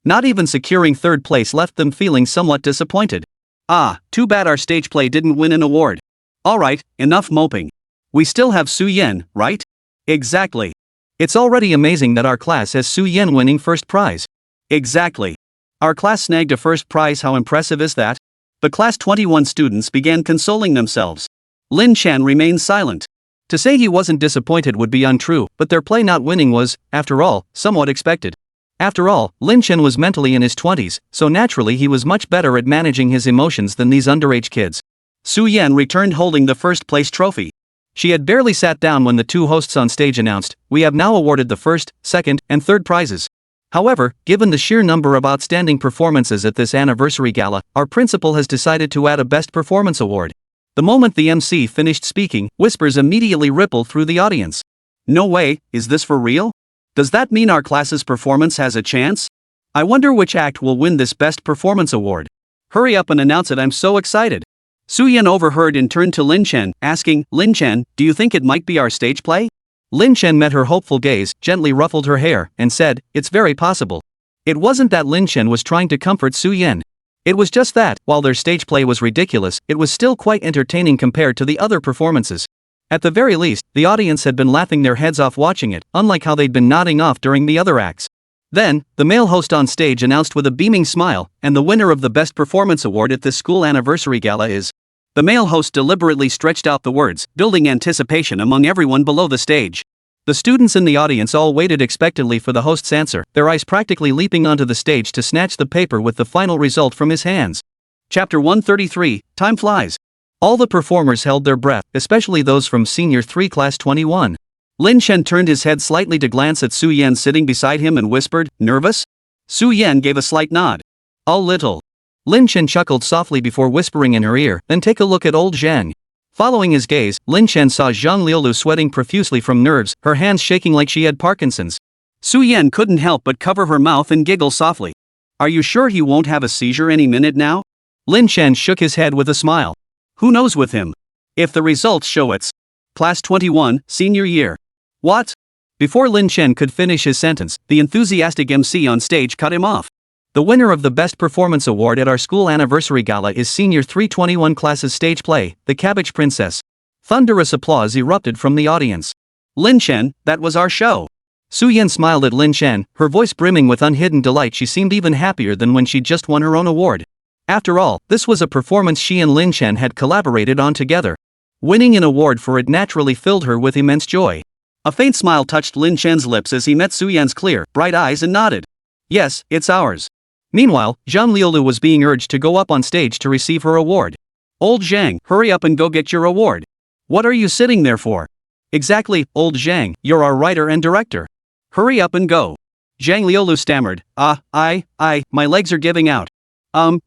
[SPEAKER 1] Not even securing third place left them feeling somewhat disappointed. Ah, too bad our stage play didn't win an award. Alright, enough moping. We still have Su Yan, right? Exactly. It's already amazing that our class has Su Yan winning first prize. Exactly. Our class snagged a first prize, how impressive is that? The Class 21 students began consoling themselves. Lin Chen remained silent. To say he wasn't disappointed would be untrue, but their play not winning was, after all, somewhat expected. After all, Lin Chen was mentally in his 20s, so naturally he was much better at managing his emotions than these underage kids. Su Yan returned holding the first place trophy. She had barely sat down when the two hosts on stage announced, we have now awarded the first, second, and third prizes. However, given the sheer number of outstanding performances at this anniversary gala, our principal has decided to add a Best Performance Award. The moment the MC finished speaking, whispers immediately rippled through the audience. No way, is this for real? Does that mean our class's performance has a chance? I wonder which act will win this Best Performance Award. Hurry up and announce it, I'm so excited. Su Yan overheard and turned to Lin Chen, asking, Lin Chen, do you think it might be our stage play? Lin Chen met her hopeful gaze, gently ruffled her hair, and said, it's very possible. It wasn't that Lin Chen was trying to comfort Su Yan. It was just that, while their stage play was ridiculous, it was still quite entertaining compared to the other performances. At the very least, the audience had been laughing their heads off watching it, unlike how they'd been nodding off during the other acts. Then, the male host on stage announced with a beaming smile, and the winner of the Best Performance Award at this school anniversary gala is... The male host deliberately stretched out the words, building anticipation among everyone below the stage. The students in the audience all waited expectantly for the host's answer, their eyes practically leaping onto the stage to snatch the paper with the final result from his hands. Chapter 133, Time Flies. All the performers held their breath, especially those from Senior 3 Class 21. Lin Chen turned his head slightly to glance at Su Yan sitting beside him and whispered, nervous? Su Yan gave a slight nod. A little. Lin Chen chuckled softly before whispering in her ear, then take a look at old Zhang. Following his gaze, Lin Chen saw Zhang Liulu sweating profusely from nerves, her hands shaking like she had Parkinson's. Su Yan couldn't help but cover her mouth and giggle softly. Are you sure he won't have a seizure any minute now? Lin Chen shook his head with a smile. Who knows with him? If the results show it's Class 21, Senior Year. What? Before Lin Chen could finish his sentence, the enthusiastic MC on stage cut him off. The winner of the Best Performance Award at our school anniversary gala is Senior 321 class's stage play, The Cabbage Princess. Thunderous applause erupted from the audience. Lin Chen, that was our show. Su Yan smiled at Lin Chen, her voice brimming with unhidden delight. She seemed even happier than when she'd just won her own award. After all, this was a performance she and Lin Chen had collaborated on together. Winning an award for it naturally filled her with immense joy. A faint smile touched Lin Chen's lips as he met Su Yan's clear, bright eyes and nodded. Yes, it's ours. Meanwhile, Zhang Liulu was being urged to go up on stage to receive her award. Old Zhang, hurry up and go get your award. What are you sitting there for? Exactly, old Zhang, you're our writer and director. Hurry up and go. Zhang Liulu stammered, my legs are giving out.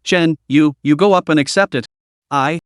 [SPEAKER 1] Chen, you go up and accept it. I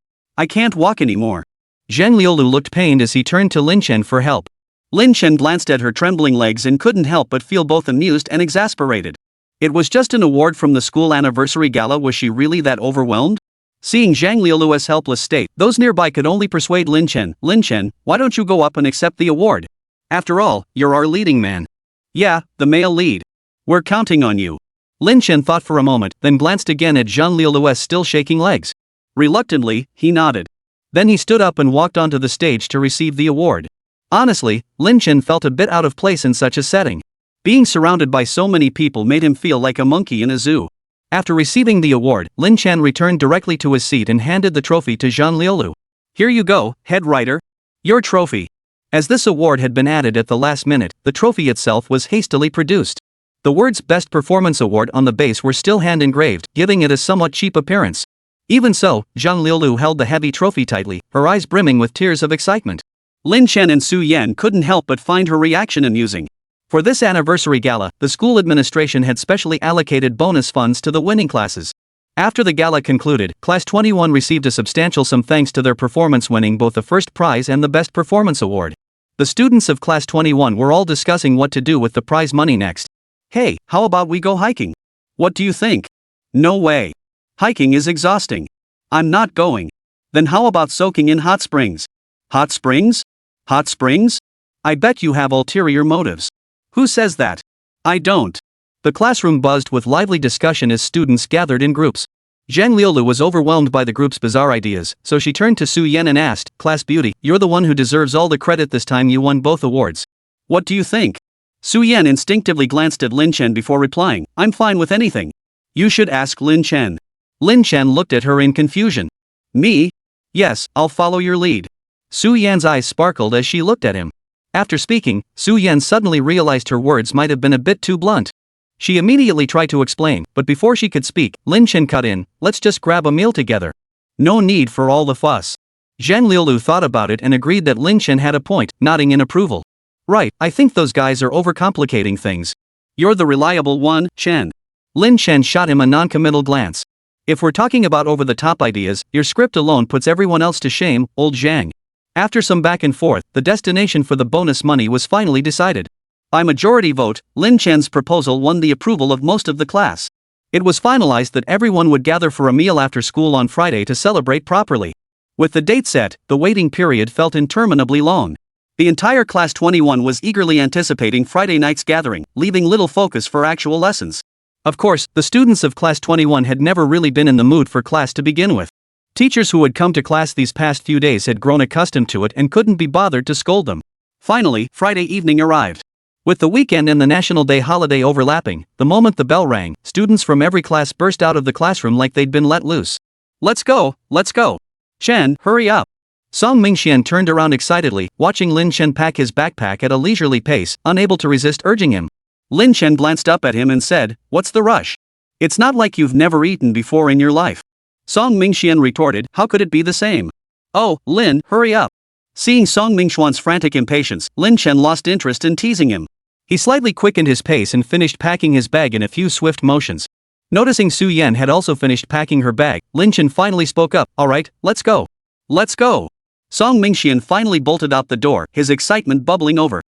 [SPEAKER 1] can't walk anymore. Zhang Liulu looked pained as he turned to Lin Chen for help. Lin Chen glanced at her trembling legs and couldn't help but feel both amused and exasperated. It was just an award from the school anniversary gala. Was she really that overwhelmed? Seeing Zhang Liulu's helpless state, those nearby could only persuade Lin Chen, why don't you go up and accept the award? After all, you're our leading man. Yeah, the male lead. We're counting on you. Lin Chen thought for a moment, then glanced again at Zhang Liulu's still shaking legs. Reluctantly, he nodded. Then he stood up and walked onto the stage to receive the award. Honestly, Lin Chen felt a bit out of place in such a setting. Being surrounded by so many people made him feel like a monkey in a zoo. After receiving the award, Lin Chen returned directly to his seat and handed the trophy to Zhang Liulu. Here you go, head writer. Your trophy. As this award had been added at the last minute, the trophy itself was hastily produced. The words Best Performance Award on the base were still hand-engraved, giving it a somewhat cheap appearance. Even so, Zhang Liulu held the heavy trophy tightly, her eyes brimming with tears of excitement. Lin Chen and Su Yan couldn't help but find her reaction amusing. For this anniversary gala, the school administration had specially allocated bonus funds to the winning classes. After the gala concluded, Class 21 received a substantial sum thanks to their performance, winning both the first prize and the Best Performance Award. The students of Class 21 were all discussing what to do with the prize money next. Hey, how about we go hiking? What do you think? No way. Hiking is exhausting. I'm not going. Then how about soaking in hot springs? Hot springs? Hot springs? I bet you have ulterior motives. Who says that? I don't. The classroom buzzed with lively discussion as students gathered in groups. Zhang Liulu was overwhelmed by the group's bizarre ideas, so she turned to Su Yan and asked, "Class beauty, you're the one who deserves all the credit this time, you won both awards. What do you think?" Su Yan instinctively glanced at Lin Chen before replying, "I'm fine with anything. You should ask Lin Chen." Lin Chen looked at her in confusion. Me? Yes, I'll follow your lead. Su Yan's eyes sparkled as she looked at him. After speaking, Su Yan suddenly realized her words might have been a bit too blunt. She immediately tried to explain, but before she could speak, Lin Chen cut in, "Let's just grab a meal together. No need for all the fuss." Zhang Liulu thought about it and agreed that Lin Chen had a point, nodding in approval. Right, I think those guys are overcomplicating things. You're the reliable one, Chen. Lin Chen shot him a non-committal glance. If we're talking about over-the-top ideas, your script alone puts everyone else to shame, old Zhang. After some back and forth, the destination for the bonus money was finally decided. By majority vote, Lin Chen's proposal won the approval of most of the class. It was finalized that everyone would gather for a meal after school on Friday to celebrate properly. With the date set, the waiting period felt interminably long. The entire Class 21 was eagerly anticipating Friday night's gathering, leaving little focus for actual lessons. Of course, the students of Class 21 had never really been in the mood for class to begin with. Teachers who had come to class these past few days had grown accustomed to it and couldn't be bothered to scold them. Finally, Friday evening arrived. With the weekend and the National Day holiday overlapping, the moment the bell rang, students from every class burst out of the classroom like they'd been let loose. Let's go, let's go. Chen, hurry up. Song Mingxian turned around excitedly, watching Lin Chen pack his backpack at a leisurely pace, unable to resist urging him. Lin Chen glanced up at him and said, "What's the rush? It's not like you've never eaten before in your life." Song Mingxian retorted, "How could it be the same?" "Oh, Lin, hurry up." Seeing Song Mingxian's frantic impatience, Lin Chen lost interest in teasing him. He slightly quickened his pace and finished packing his bag in a few swift motions. Noticing Su Yan had also finished packing her bag, Lin Chen finally spoke up, "All right, let's go. Let's go." Song Mingxian finally bolted out the door, his excitement bubbling over.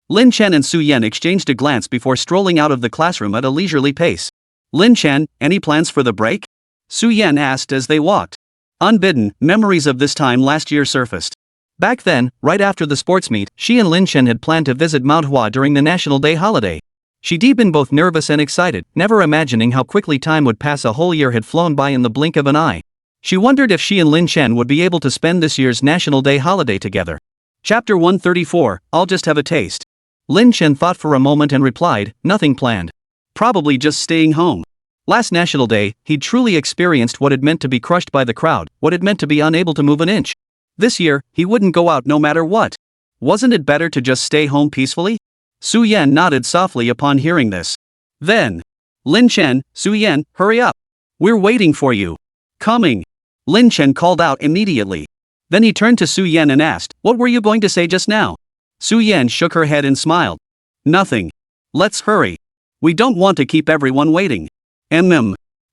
[SPEAKER 1] Lin Chen and Su Yan exchanged a glance before strolling out of the classroom at a leisurely pace. "Lin Chen, any plans for the break?" Su Yan asked as they walked. Unbidden, memories of this time last year surfaced. Back then, right after the sports meet, she and Lin Chen had planned to visit Manhwa during the National Day holiday. She'd been both nervous and excited, never imagining how quickly time would pass. A whole year had flown by in the blink of an eye. She wondered if she and Lin Chen would be able to spend this year's National Day holiday together. Chapter 134, I'll just have a taste. Lin Chen thought for a moment and replied, "Nothing planned. Probably just staying home." Last National Day, he'd truly experienced what it meant to be crushed by the crowd, what it meant to be unable to move an inch. This year, he wouldn't go out no matter what. Wasn't it better to just stay home peacefully? Su Yan nodded softly upon hearing this. Then, "Lin Chen, Su Yan, hurry up. We're waiting for you." "Coming." Lin Chen called out immediately. Then he turned to Su Yan and asked, "What were you going to say just now?" Su Yan shook her head and smiled. "Nothing. Let's hurry. We don't want to keep everyone waiting."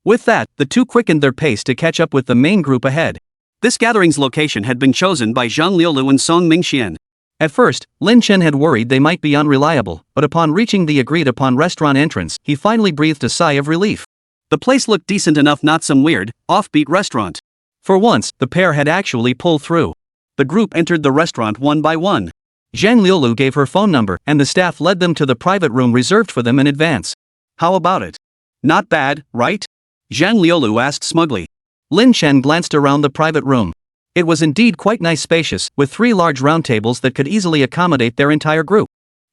[SPEAKER 1] With that, the two quickened their pace to catch up with the main group ahead. This gathering's location had been chosen by Zhang Liulu and Song Mingxian. At first, Lin Chen had worried they might be unreliable, but upon reaching the agreed-upon restaurant entrance, he finally breathed a sigh of relief. The place looked decent enough, not some weird, offbeat restaurant. For once, the pair had actually pulled through. The group entered the restaurant one by one. Zhang Liulu gave her phone number, and the staff led them to the private room reserved for them in advance. "How about it? Not bad, right?" Zhang Liulu asked smugly. Lin Chen glanced around the private room. It was indeed quite nice, spacious, with 3 large round tables that could easily accommodate their entire group.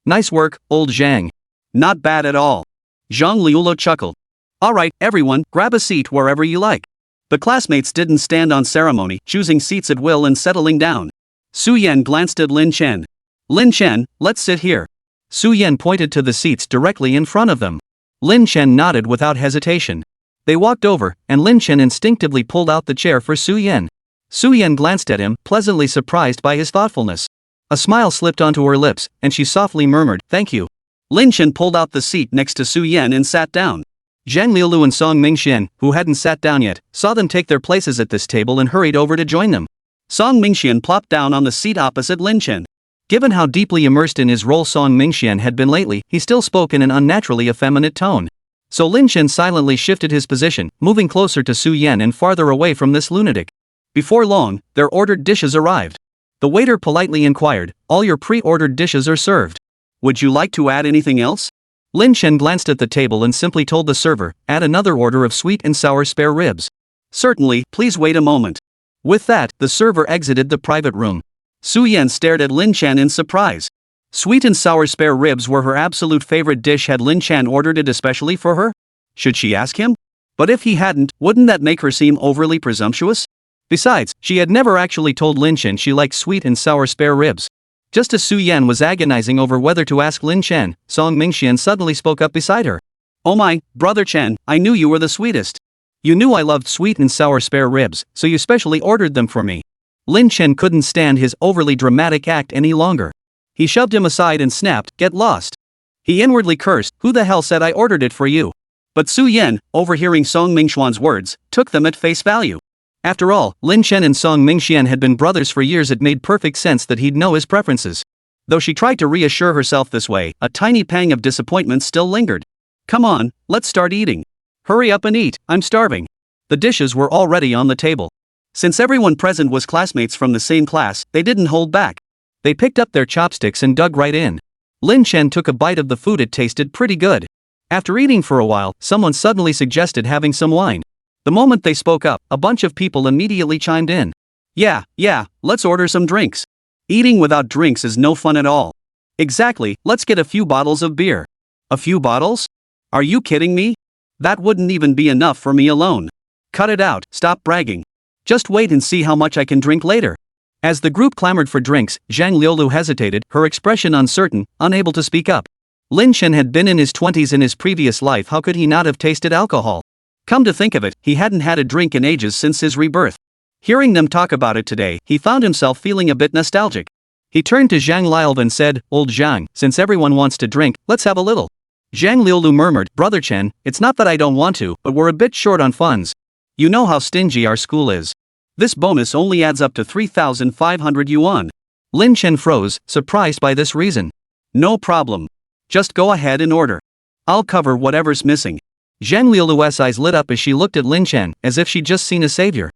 [SPEAKER 1] "Nice work, old Zhang." "Not bad at all." Zhang Liulu chuckled. Alright, everyone, grab a seat wherever you like. The classmates didn't stand on ceremony, choosing seats at will and settling down. Su Yan glanced at Lin Chen. Lin Chen, let's sit here. Su Yan pointed to the seats directly in front of them. Lin Chen nodded without hesitation. They walked over, and Lin Chen instinctively pulled out the chair for Su Yan. Su Yan glanced at him, pleasantly surprised by his thoughtfulness. A smile slipped onto her lips, and she softly murmured, "Thank you." Lin Chen pulled out the seat next to Su Yan and sat down. Zhang Liulu and Song Mingxian, who hadn't sat down yet, saw them take their places at this table and hurried over to join them. Song Mingxian plopped down on the seat opposite Lin Chen. Given how deeply immersed in his role Song Mingxian had been lately, he still spoke in an unnaturally effeminate tone. So Lin Chen silently shifted his position, moving closer to Su Yan and farther away from this lunatic. Before long, their ordered dishes arrived. The waiter politely inquired, "All your pre-ordered dishes are served. Would you like to add anything else?" Lin Chen glanced at the table and simply told the server, "Add another order of sweet and sour spare ribs." "Certainly, please wait a moment." With that, the server exited the private room. Su Yan stared at Lin Chen in surprise. Sweet and sour spare ribs were her absolute favorite dish. Had Lin Chen ordered it especially for her? Should she ask him? But if he hadn't, wouldn't that make her seem overly presumptuous? Besides, she had never actually told Lin Chen she liked sweet and sour spare ribs. Just as Su Yan was agonizing over whether to ask Lin Chen, Song Mingxian suddenly spoke up beside her. "Oh my, brother Chen, I knew you were the sweetest. You knew I loved sweet and sour spare ribs, so you specially ordered them for me." Lin Chen couldn't stand his overly dramatic act any longer. He shoved him aside and snapped, "Get lost." He inwardly cursed, "Who the hell said I ordered it for you?" But Su Yan, overhearing Song Mingxuan's words, took them at face value. After all, Lin Chen and Song Mingxian had been brothers for years. It made perfect sense that he'd know his preferences. Though she tried to reassure herself this way, a tiny pang of disappointment still lingered. "Come on, let's start eating. Hurry up and eat, I'm starving." The dishes were already on the table. Since everyone present was classmates from the same class, they didn't hold back. They picked up their chopsticks and dug right in. Lin Chen took a bite of the food. It tasted pretty good. After eating for a while, someone suddenly suggested having some wine. The moment they spoke up, a bunch of people immediately chimed in. Yeah, let's order some drinks. Eating without drinks is no fun at all." "Exactly, let's get a few bottles of beer." "A few bottles? Are you kidding me? That wouldn't even be enough for me alone." "Cut it out, stop bragging. Just wait and see how much I can drink later." As the group clamored for drinks, Zhang Liulu hesitated, her expression uncertain, unable to speak up. Lin Chen had been in his 20s in his previous life. How could he not have tasted alcohol? Come to think of it, he hadn't had a drink in ages since his rebirth. Hearing them talk about it today, he found himself feeling a bit nostalgic. He turned to Zhang Liao and said, "Old Zhang, since everyone wants to drink, let's have a little." Zhang Liulu murmured, "Brother Chen, it's not that I don't want to, but we're a bit short on funds. You know how stingy our school is. This bonus only adds up to 3,500 yuan. Lin Chen froze, surprised by this reason. "No problem. Just go ahead and order. I'll cover whatever's missing." Zhang Liulu's eyes lit up as she looked at Lin Chen, as if she'd just seen a savior.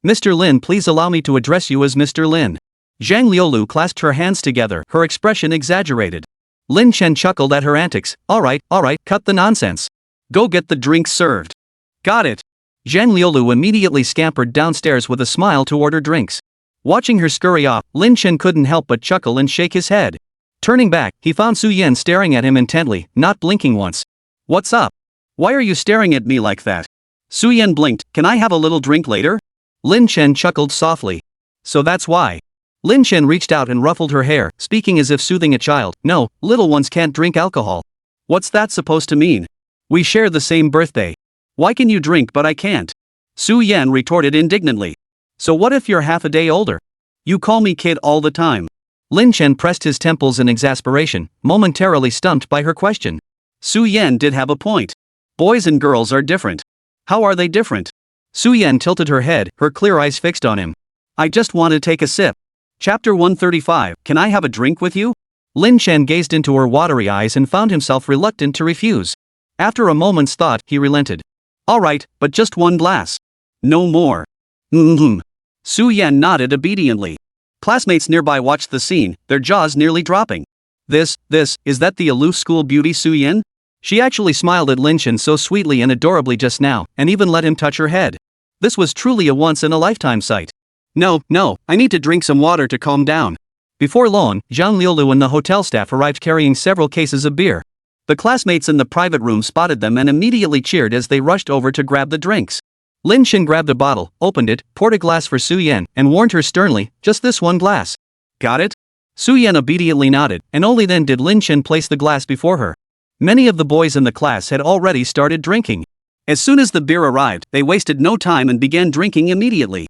[SPEAKER 1] "Mr. Lin, please allow me to address you as Mr. Lin." Zhang Liulu clasped her hands together, her expression exaggerated. Lin Chen chuckled at her antics. All right, cut the nonsense. Go get the drinks served." "Got it." Zhang Liulu immediately scampered downstairs with a smile to order drinks. Watching her scurry off, Lin Chen couldn't help but chuckle and shake his head. Turning back, he found Su Yan staring at him intently, not blinking once. "What's up? Why are you staring at me like that?" Su Yan blinked. "Can I have a little drink later?" Lin Chen chuckled softly. "So that's why." Lin Chen reached out and ruffled her hair, speaking as if soothing a child. "No, little ones can't drink alcohol." "What's that supposed to mean? We share the same birthday. Why can you drink but I can't?" Su Yan retorted indignantly. "So what if you're half a day older? You call me kid all the time." Lin Chen pressed his temples in exasperation, momentarily stumped by her question. Su Yan did have a point. Boys and girls are different. How are they different? Su Yan tilted her head, her clear eyes fixed on him. "I just want to take a sip." Chapter 135, Can I have a drink with you? Lin Chen gazed into her watery eyes and found himself reluctant to refuse. After a moment's thought, he relented. "All right, but just one glass. No more." Su Yan nodded obediently. Classmates nearby watched the scene, their jaws nearly dropping. Is that the aloof school beauty Su Yan? She actually smiled at Lin Chen so sweetly and adorably just now, and even let him touch her head. This was truly a once-in-a-lifetime sight. No, I need to drink some water to calm down." Before long, Zhang Liulu and the hotel staff arrived carrying several cases of beer. The classmates in the private room spotted them and immediately cheered as they rushed over to grab the drinks. Lin Chen grabbed a bottle, opened it, poured a glass for Su Yan, and warned her sternly, "Just this one glass. Got it?" Su Yan obediently nodded, and only then did Lin Chen place the glass before her. Many of the boys in the class had already started drinking. As soon as the beer arrived, they wasted no time and began drinking immediately.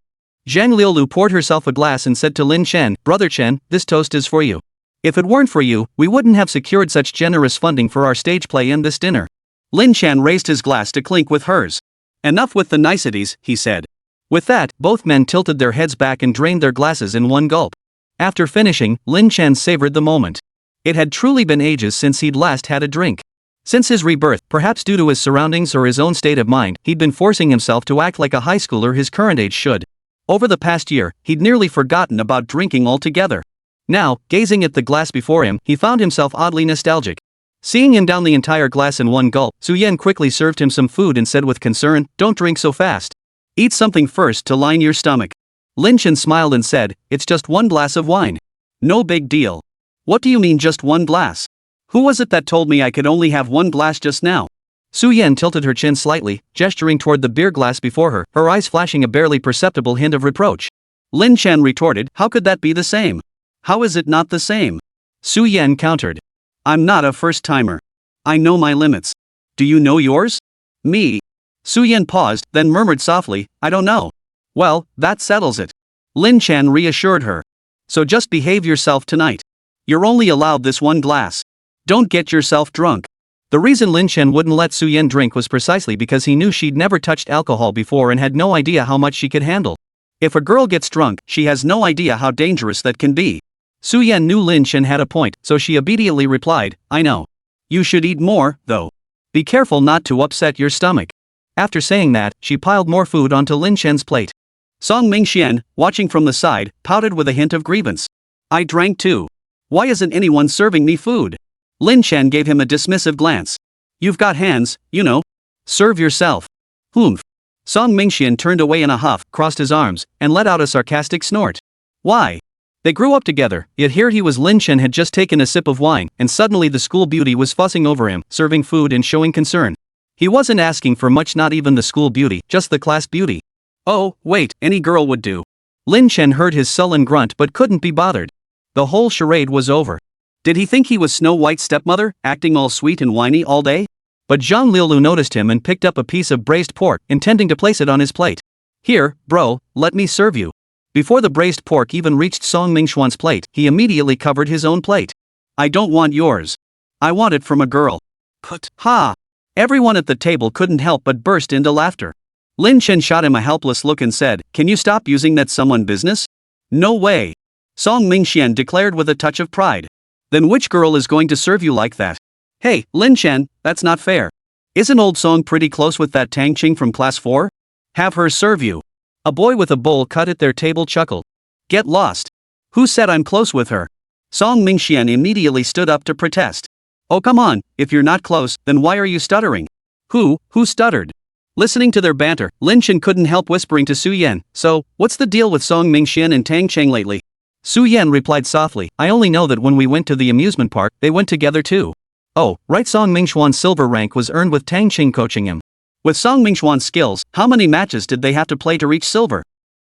[SPEAKER 1] Zhang Liulu poured herself a glass and said to Lin Chen, "Brother Chen, this toast is for you. If it weren't for you, we wouldn't have secured such generous funding for our stage play and this dinner." Lin Chen raised his glass to clink with hers. "Enough with the niceties," he said. With that, both men tilted their heads back and drained their glasses in one gulp. After finishing, Lin Chen savored the moment. It had truly been ages since he'd last had a drink. Since his rebirth, perhaps due to his surroundings or his own state of mind, he'd been forcing himself to act like a high schooler his current age should. Over the past year, he'd nearly forgotten about drinking altogether. Now, gazing at the glass before him, he found himself oddly nostalgic. Seeing him down the entire glass in one gulp, Su Yan quickly served him some food and said with concern, "Don't drink so fast. Eat something first to line your stomach." Lin Chen smiled and said, "It's just one glass of wine. No big deal." "What do you mean just one glass? Who was it that told me I could only have one glass just now?" Su Yan tilted her chin slightly, gesturing toward the beer glass before her, her eyes flashing a barely perceptible hint of reproach. Lin Chen retorted, "How could that be the same? How is it not the same?" Su Yan countered, "I'm not a first-timer. I know my limits. Do you know yours?" "Me?" Su Yan paused, then murmured softly, "I don't know." "Well, that settles it." Lin Chen reassured her. "So just behave yourself tonight. You're only allowed this one glass. Don't get yourself drunk." The reason Lin Chen wouldn't let Su Yan drink was precisely because he knew she'd never touched alcohol before and had no idea how much she could handle. If a girl gets drunk, she has no idea how dangerous that can be. Su Yan knew Lin Chen had a point, so she obediently replied, "I know. You should eat more, though. Be careful not to upset your stomach." After saying that, she piled more food onto Lin Chen's plate. Song Mingxian, watching from the side, pouted with a hint of grievance. "I drank too. Why isn't anyone serving me food?" Lin Chen gave him a dismissive glance. "You've got hands, you know. Serve yourself." "Humph." Song Mingxian turned away in a huff, crossed his arms, and let out a sarcastic snort. "Why?" They grew up together, yet here he was. Lin Chen had just taken a sip of wine, and suddenly the school beauty was fussing over him, serving food and showing concern. He wasn't asking for much, not even the school beauty, just the class beauty. "Oh, wait, any girl would do." Lin Chen heard his sullen grunt but couldn't be bothered. The whole charade was over. Did he think he was Snow White's stepmother, acting all sweet and whiny all day? But Zhang Liulu noticed him and picked up a piece of braised pork, intending to place it on his plate. "Here, bro, let me serve you." Before the braised pork even reached Song Mingxuan's plate, he immediately covered his own plate. "I don't want yours. I want it from a girl." "Put. Ha!" Everyone at the table couldn't help but burst into laughter. Lin Chen shot him a helpless look and said, "Can you stop using that someone business?" "No way." Song Mingxian declared with a touch of pride. "Then which girl is going to serve you like that?" "Hey, Lin Chen, that's not fair. Isn't old Song pretty close with that Tang Qing from class 4? Have her serve you." A boy with a bowl cut at their table chuckled. "Get lost. Who said I'm close with her?" Song Mingxian immediately stood up to protest. "Oh come on, if you're not close, then why are you stuttering?" Who stuttered?" Listening to their banter, Lin Chen couldn't help whispering to Su Yan, "So, what's the deal with Song Mingxian and Tang Cheng lately?" Su Yan replied softly, "I only know that when we went to the amusement park, they went together too." "Oh, right." Song Mingxuan's silver rank was earned with Tang Cheng coaching him. With Song Mingxuan's skills, how many matches did they have to play to reach silver?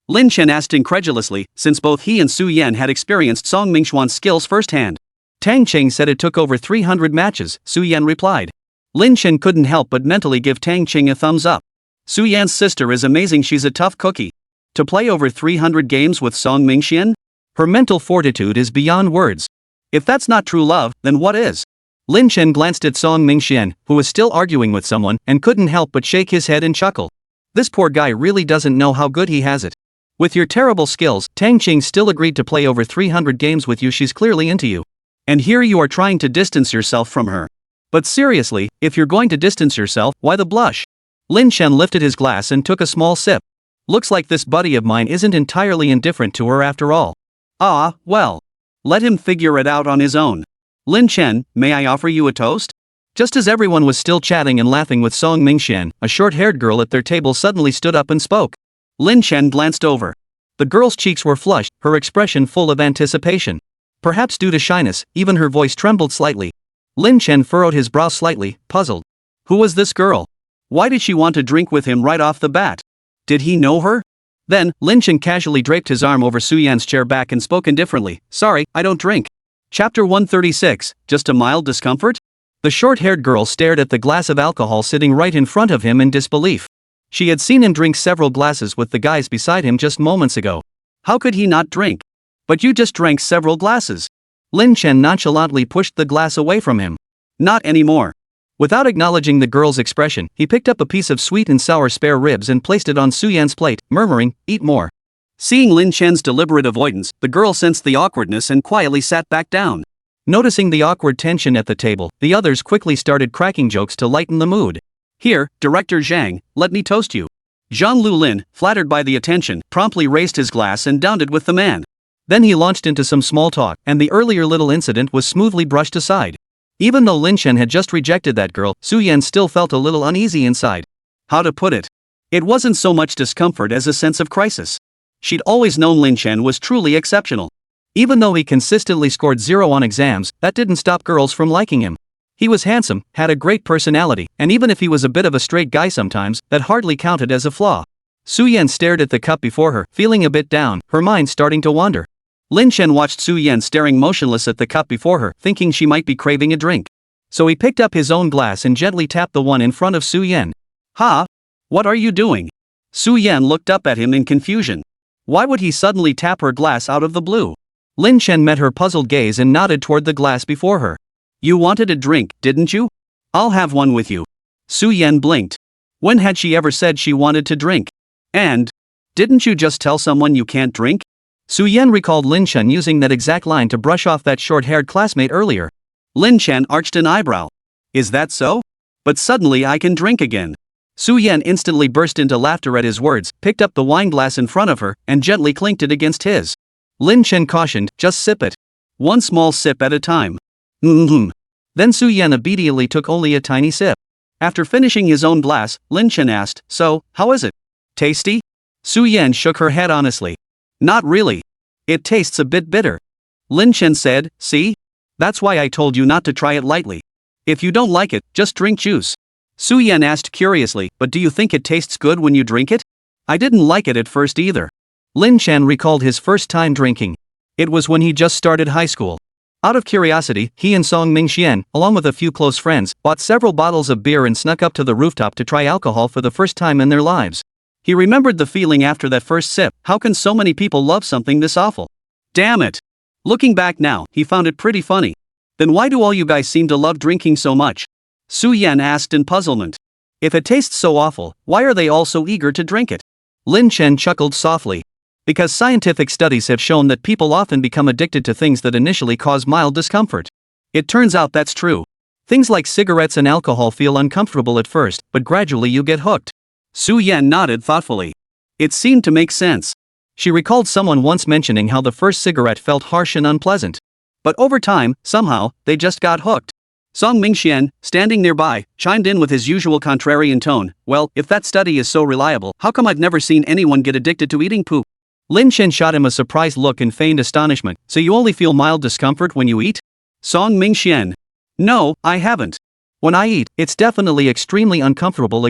[SPEAKER 1] Lin Chen asked incredulously, since both he and Su Yan had experienced Song Mingxuan's skills firsthand. Tang Cheng said it took over 300 matches, Su Yan replied. Lin Chen couldn't help but mentally give Tang Cheng a thumbs up. Su Yan's sister is amazing. She's a tough cookie. To play over 300 games with Song Mingxian? Her mental fortitude is beyond words. If that's not true love, then what is? Lin Chen glanced at Song Mingxian, who was still arguing with someone, and couldn't help but shake his head and chuckle. This poor guy really doesn't know how good he has it. With your terrible skills, Tang Cheng still agreed to play over 300 games with you. She's clearly into you. And here you are trying to distance yourself from her. But seriously, if you're going to distance yourself, why the blush? Lin Chen lifted his glass and took a small sip. Looks like this buddy of mine isn't entirely indifferent to her after all. Ah, well. Let him figure it out on his own. Lin Chen, may I offer you a toast? Just as everyone was still chatting and laughing with Song Mingxian, a short-haired girl at their table suddenly stood up and spoke. Lin Chen glanced over. The girl's cheeks were flushed, her expression full of anticipation. Perhaps due to shyness, even her voice trembled slightly. Lin Chen furrowed his brow slightly, puzzled. Who was this girl? Why did she want to drink with him right off the bat? Did he know her? Then, Lin Chen casually draped his arm over Su Yan's chair back and spoke indifferently. Sorry, I don't drink. Chapter 136, just a mild discomfort? The short-haired girl stared at the glass of alcohol sitting right in front of him in disbelief. She had seen him drink several glasses with the guys beside him just moments ago. How could he not drink? But you just drank several glasses. Lin Chen nonchalantly pushed the glass away from him. Not anymore. Without acknowledging the girl's expression, he picked up a piece of sweet and sour spare ribs and placed it on Su Yan's plate, murmuring, "Eat more." Seeing Lin Chen's deliberate avoidance, the girl sensed the awkwardness and quietly sat back down. Noticing the awkward tension at the table, the others quickly started cracking jokes to lighten the mood. Here, Director Zhang, let me toast you. Zhang Lulin, flattered by the attention, promptly raised his glass and downed it with the man. Then he launched into some small talk, and the earlier little incident was smoothly brushed aside. Even though Lin Chen had just rejected that girl, Su Yan still felt a little uneasy inside. How to put it? It wasn't so much discomfort as a sense of crisis. She'd always known Lin Chen was truly exceptional. Even though he consistently scored 0 on exams, that didn't stop girls from liking him. He was handsome, had a great personality, and even if he was a bit of a straight guy sometimes, that hardly counted as a flaw. Su Yan stared at the cup before her, feeling a bit down, her mind starting to wander. Lin Chen watched Su Yan staring motionless at the cup before her, thinking she might be craving a drink. So he picked up his own glass and gently tapped the one in front of Su Yan. Ha? What are you doing? Su Yan looked up at him in confusion. Why would he suddenly tap her glass out of the blue? Lin Chen met her puzzled gaze and nodded toward the glass before her. You wanted a drink, didn't you? I'll have one with you. Su Yan blinked. When had she ever said she wanted to drink? And, didn't you just tell someone you can't drink? Su Yan recalled Lin Chen using that exact line to brush off that short-haired classmate earlier. Lin Chen arched an eyebrow. Is that so? But suddenly I can drink again. Su Yan instantly burst into laughter at his words, picked up the wine glass in front of her, and gently clinked it against his. Lin Chen cautioned, just sip it. One small sip at a time. Then Su Yan obediently took only a tiny sip. After finishing his own glass, Lin Chen asked, so, how is it? Tasty? Su Yan shook her head honestly. Not really. It tastes a bit bitter. Lin Chen said, see? That's why I told you not to try it lightly. If you don't like it, just drink juice. Su Yan asked curiously, but do you think it tastes good when you drink it? I didn't like it at first either. Lin Chen recalled his first time drinking. It was when he just started high school. Out of curiosity, he and Song Mingxian, along with a few close friends, bought several bottles of beer and snuck up to the rooftop to try alcohol for the first time in their lives. He remembered the feeling after that first sip. How can so many people love something this awful? Damn it. Looking back now, he found it pretty funny. Then why do all you guys seem to love drinking so much? Su Yan asked in puzzlement. If it tastes so awful, why are they all so eager to drink it? Lin Chen chuckled softly. Because scientific studies have shown that people often become addicted to things that initially cause mild discomfort. It turns out that's true. Things like cigarettes and alcohol feel uncomfortable at first, but gradually you get hooked. Su Yan nodded thoughtfully. It seemed to make sense. She recalled someone once mentioning how the first cigarette felt harsh and unpleasant. But over time, somehow, they just got hooked. Song Mingxian, standing nearby, chimed in with his usual contrarian tone. Well, if that study is so reliable, how come I've never seen anyone get addicted to eating poop? Lin Chen shot him a surprised look and feigned astonishment. So you only feel mild discomfort when you eat? Song Mingxian. No, I haven't. When I eat, it's definitely extremely uncomfortable.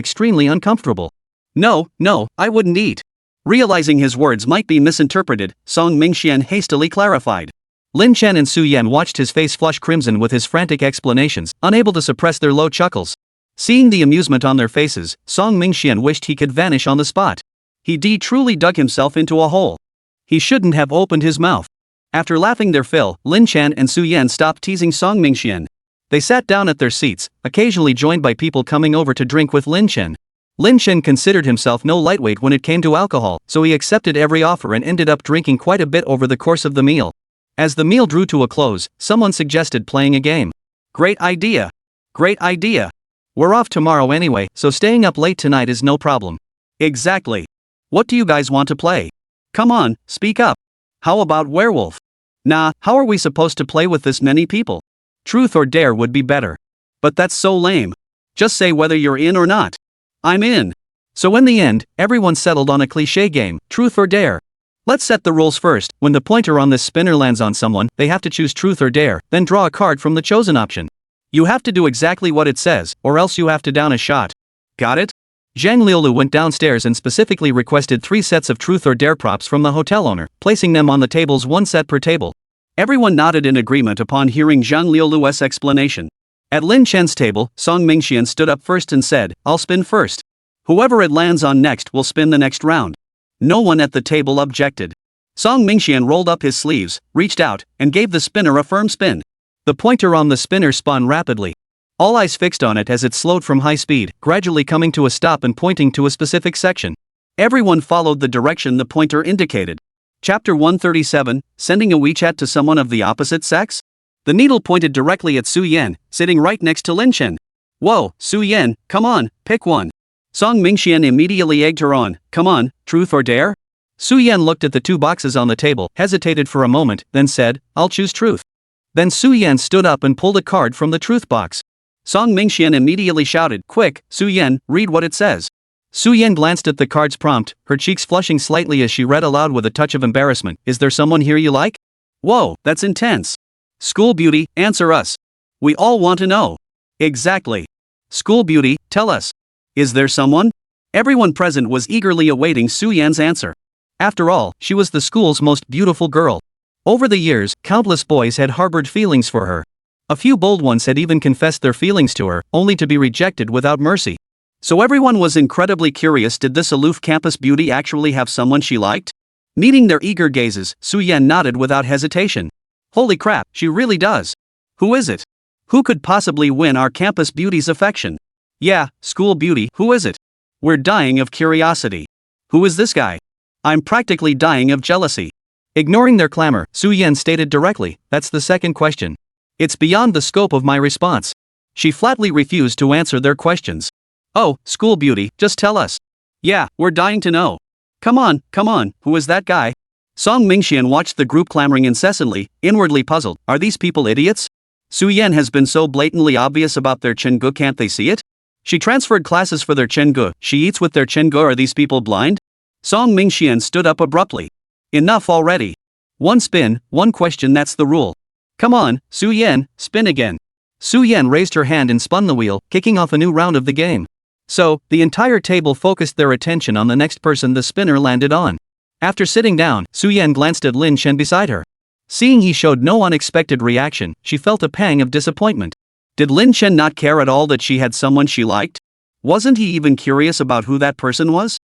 [SPEAKER 1] No, I wouldn't eat. Realizing his words might be misinterpreted, Song Mingxian hastily clarified. Lin Chen and Su Yan watched his face flush crimson with his frantic explanations, unable to suppress their low chuckles. Seeing the amusement on their faces, Song Mingxian wished he could vanish on the spot. He truly dug himself into a hole. He shouldn't have opened his mouth. After laughing their fill, Lin Chen and Su Yan stopped teasing Song Mingxian. They sat down at their seats, occasionally joined by people coming over to drink with Lin Chen. Lin Chen considered himself no lightweight when it came to alcohol, so he accepted every offer and ended up drinking quite a bit over the course of the meal. As the meal drew to a close, someone suggested playing a game. Great idea. We're off tomorrow anyway, so staying up late tonight is no problem. Exactly. What do you guys want to play? Come on, speak up. How about werewolf? Nah, how are we supposed to play with this many people? Truth or dare would be better. But that's so lame. Just say whether you're in or not. I'm in. So in the end, everyone settled on a cliché game, truth or dare. Let's set the rules first. When the pointer on this spinner lands on someone, they have to choose truth or dare, then draw a card from the chosen option. You have to do exactly what it says, or else you have to down a shot. Got it? Zhang Liulu went downstairs and specifically requested 3 sets of truth or dare props from the hotel owner, placing them on the tables 1 set per table. Everyone nodded in agreement upon hearing Zhang Liulu's explanation. At Lin Chen's table, Song Mingxian stood up first and said, "I'll spin first. Whoever it lands on next will spin the next round." No one at the table objected. Song Mingxian rolled up his sleeves, reached out, and gave the spinner a firm spin. The pointer on the spinner spun rapidly. All eyes fixed on it as it slowed from high speed, gradually coming to a stop and pointing to a specific section. Everyone followed the direction the pointer indicated. Chapter 137, Sending a WeChat to someone of the opposite sex? The needle pointed directly at Su Yan, sitting right next to Lin Chen. "Whoa, Su Yan, come on, pick one." Song Mingxian immediately egged her on. "Come on, truth or dare?" Su Yan looked at the 2 boxes on the table, hesitated for a moment, then said, "I'll choose truth." Then Su Yan stood up and pulled a card from the truth box. Song Mingxian immediately shouted, "Quick, Su Yan, read what it says." Su Yan glanced at the card's prompt, her cheeks flushing slightly as she read aloud with a touch of embarrassment, "Is there someone here you like?" "Whoa, that's intense." "School beauty, answer us. We all want to know." "Exactly. School beauty, tell us. Is there someone?" Everyone present was eagerly awaiting Su Yan's answer. After all, she was the school's most beautiful girl. Over the years, countless boys had harbored feelings for her. A few bold ones had even confessed their feelings to her, only to be rejected without mercy. So everyone was incredibly curious, did this aloof campus beauty actually have someone she liked? Meeting their eager gazes, Su Yan nodded without hesitation. "Holy crap, she really does. Who is it? Who could possibly win our campus beauty's affection? Yeah, school beauty, who is it? We're dying of curiosity. Who is this guy? I'm practically dying of jealousy." Ignoring their clamor, Su Yan stated directly, "That's the second question. It's beyond the scope of my response." She flatly refused to answer their questions. "Oh, school beauty, just tell us." "Yeah, we're dying to know. Come on, who is that guy?" Song Mingxian watched the group clamoring incessantly, inwardly puzzled. Are these people idiots? Su Yan has been so blatantly obvious about their Chenggu, can't they see it? She transferred classes for their Chenggu, she eats with their Chenggu, are these people blind? Song Mingxian stood up abruptly. Enough already. One spin, one question, that's the rule. Come on, Su Yan, spin again. Su Yan raised her hand and spun the wheel, kicking off a new round of the game. So, the entire table focused their attention on the next person the spinner landed on. After sitting down, Su Yan glanced at Lin Chen beside her. Seeing he showed no unexpected reaction, she felt a pang of disappointment. Did Lin Chen not care at all that she had someone she liked? Wasn't he even curious about who that person was?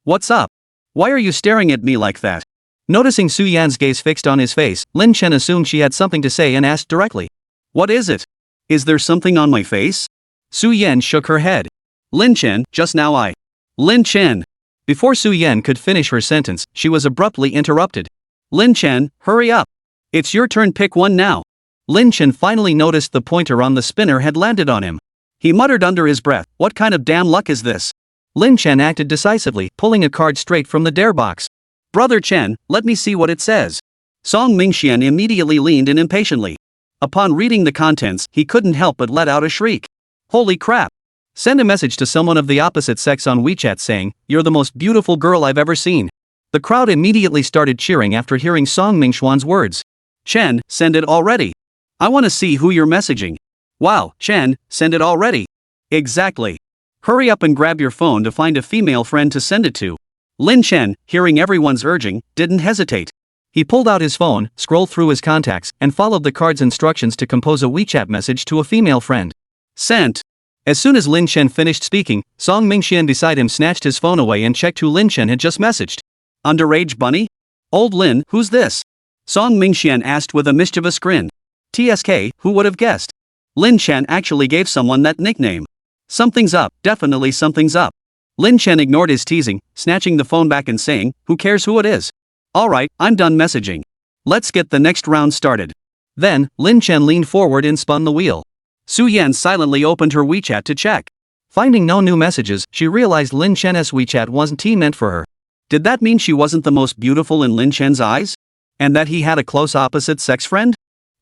[SPEAKER 1] What's up? Why are you staring at me like that? Noticing Su Yan's gaze fixed on his face, Lin Chen assumed she had something to say and asked directly. What is it? Is there something on my face? Su Yan shook her head. Lin Chen, just now I. Lin Chen. Before Su Yan could finish her sentence, she was abruptly interrupted. Lin Chen, hurry up. It's your turn, pick one now. Lin Chen finally noticed the pointer on the spinner had landed on him. He muttered under his breath, what kind of damn luck is this? Lin Chen acted decisively, pulling a card straight from the dare box. Brother Chen, let me see what it says. Song Mingxian immediately leaned in impatiently. Upon reading the contents, he couldn't help but let out a shriek. Holy crap! Send a message to someone of the opposite sex on WeChat saying, you're the most beautiful girl I've ever seen. The crowd immediately started cheering after hearing Song Mingxuan's words. Chen, send it already. I want to see who you're messaging. Wow, Chen, send it already. Exactly. Hurry up and grab your phone to find a female friend to send it to. Lin Chen, hearing everyone's urging, didn't hesitate. He pulled out his phone, scrolled through his contacts, and followed the card's instructions to compose a WeChat message to a female friend. Sent. As soon as Lin Chen finished speaking, Song Mingxian beside him snatched his phone away and checked who Lin Chen had just messaged. Underage bunny? Old Lin, who's this? Song Mingxian asked with a mischievous grin. TSK, who would have guessed? Lin Chen actually gave someone that nickname. Something's up, definitely something's up. Lin Chen ignored his teasing, snatching the phone back and saying, who cares who it is? Alright, I'm done messaging. Let's get the next round started. Then, Lin Chen leaned forward and spun the wheel. Su Yan silently opened her WeChat to check. Finding no new messages, she realized Lin Chen's WeChat wasn't meant for her. Did that mean she wasn't the most beautiful in Lin Chen's eyes? And that he had a close opposite sex friend?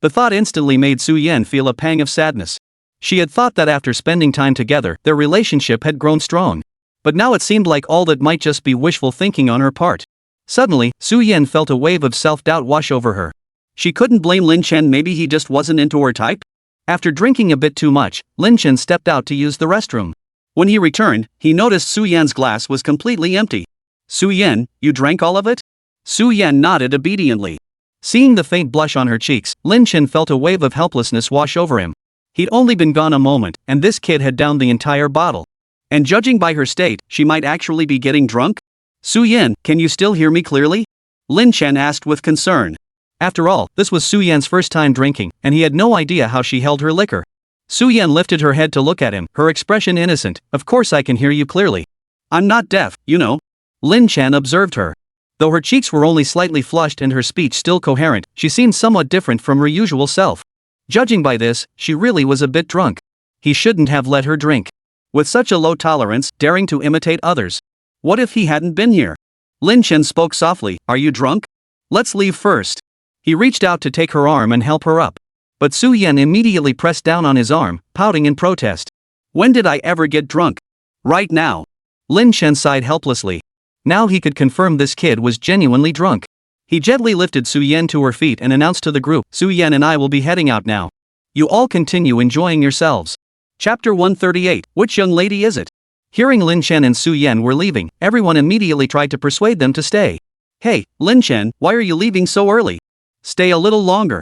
[SPEAKER 1] The thought instantly made Su Yan feel a pang of sadness. She had thought that after spending time together, their relationship had grown strong. But now it seemed like all that might just be wishful thinking on her part. Suddenly, Su Yan felt a wave of self-doubt wash over her. She couldn't blame Lin Chen, maybe he just wasn't into her type? After drinking a bit too much, Lin Chen stepped out to use the restroom. When he returned, he noticed Su Yan's glass was completely empty. Su Yan, you drank all of it? Su Yan nodded obediently. Seeing the faint blush on her cheeks, Lin Chen felt a wave of helplessness wash over him. He'd only been gone a moment, and this kid had downed the entire bottle. And judging by her state, she might actually be getting drunk? Su Yan, can you still hear me clearly? Lin Chen asked with concern. After all, this was Su Yan's first time drinking, and he had no idea how she held her liquor. Su Yan lifted her head to look at him, her expression innocent. Of course I can hear you clearly. I'm not deaf, you know. Lin Chen observed her. Though her cheeks were only slightly flushed and her speech still coherent, she seemed somewhat different from her usual self. Judging by this, she really was a bit drunk. He shouldn't have let her drink. With such a low tolerance, daring to imitate others. What if he hadn't been here? Lin Chen spoke softly, are you drunk? Let's leave first. He reached out to take her arm and help her up. But Su Yan immediately pressed down on his arm, pouting in protest. When did I ever get drunk? Right now. Lin Chen sighed helplessly. Now he could confirm this kid was genuinely drunk. He gently lifted Su Yan to her feet and announced to the group, Su Yan and I will be heading out now. You all continue enjoying yourselves. Chapter 138, which young lady is it? Hearing Lin Chen and Su Yan were leaving, everyone immediately tried to persuade them to stay. Hey, Lin Chen, why are you leaving so early? Stay a little longer.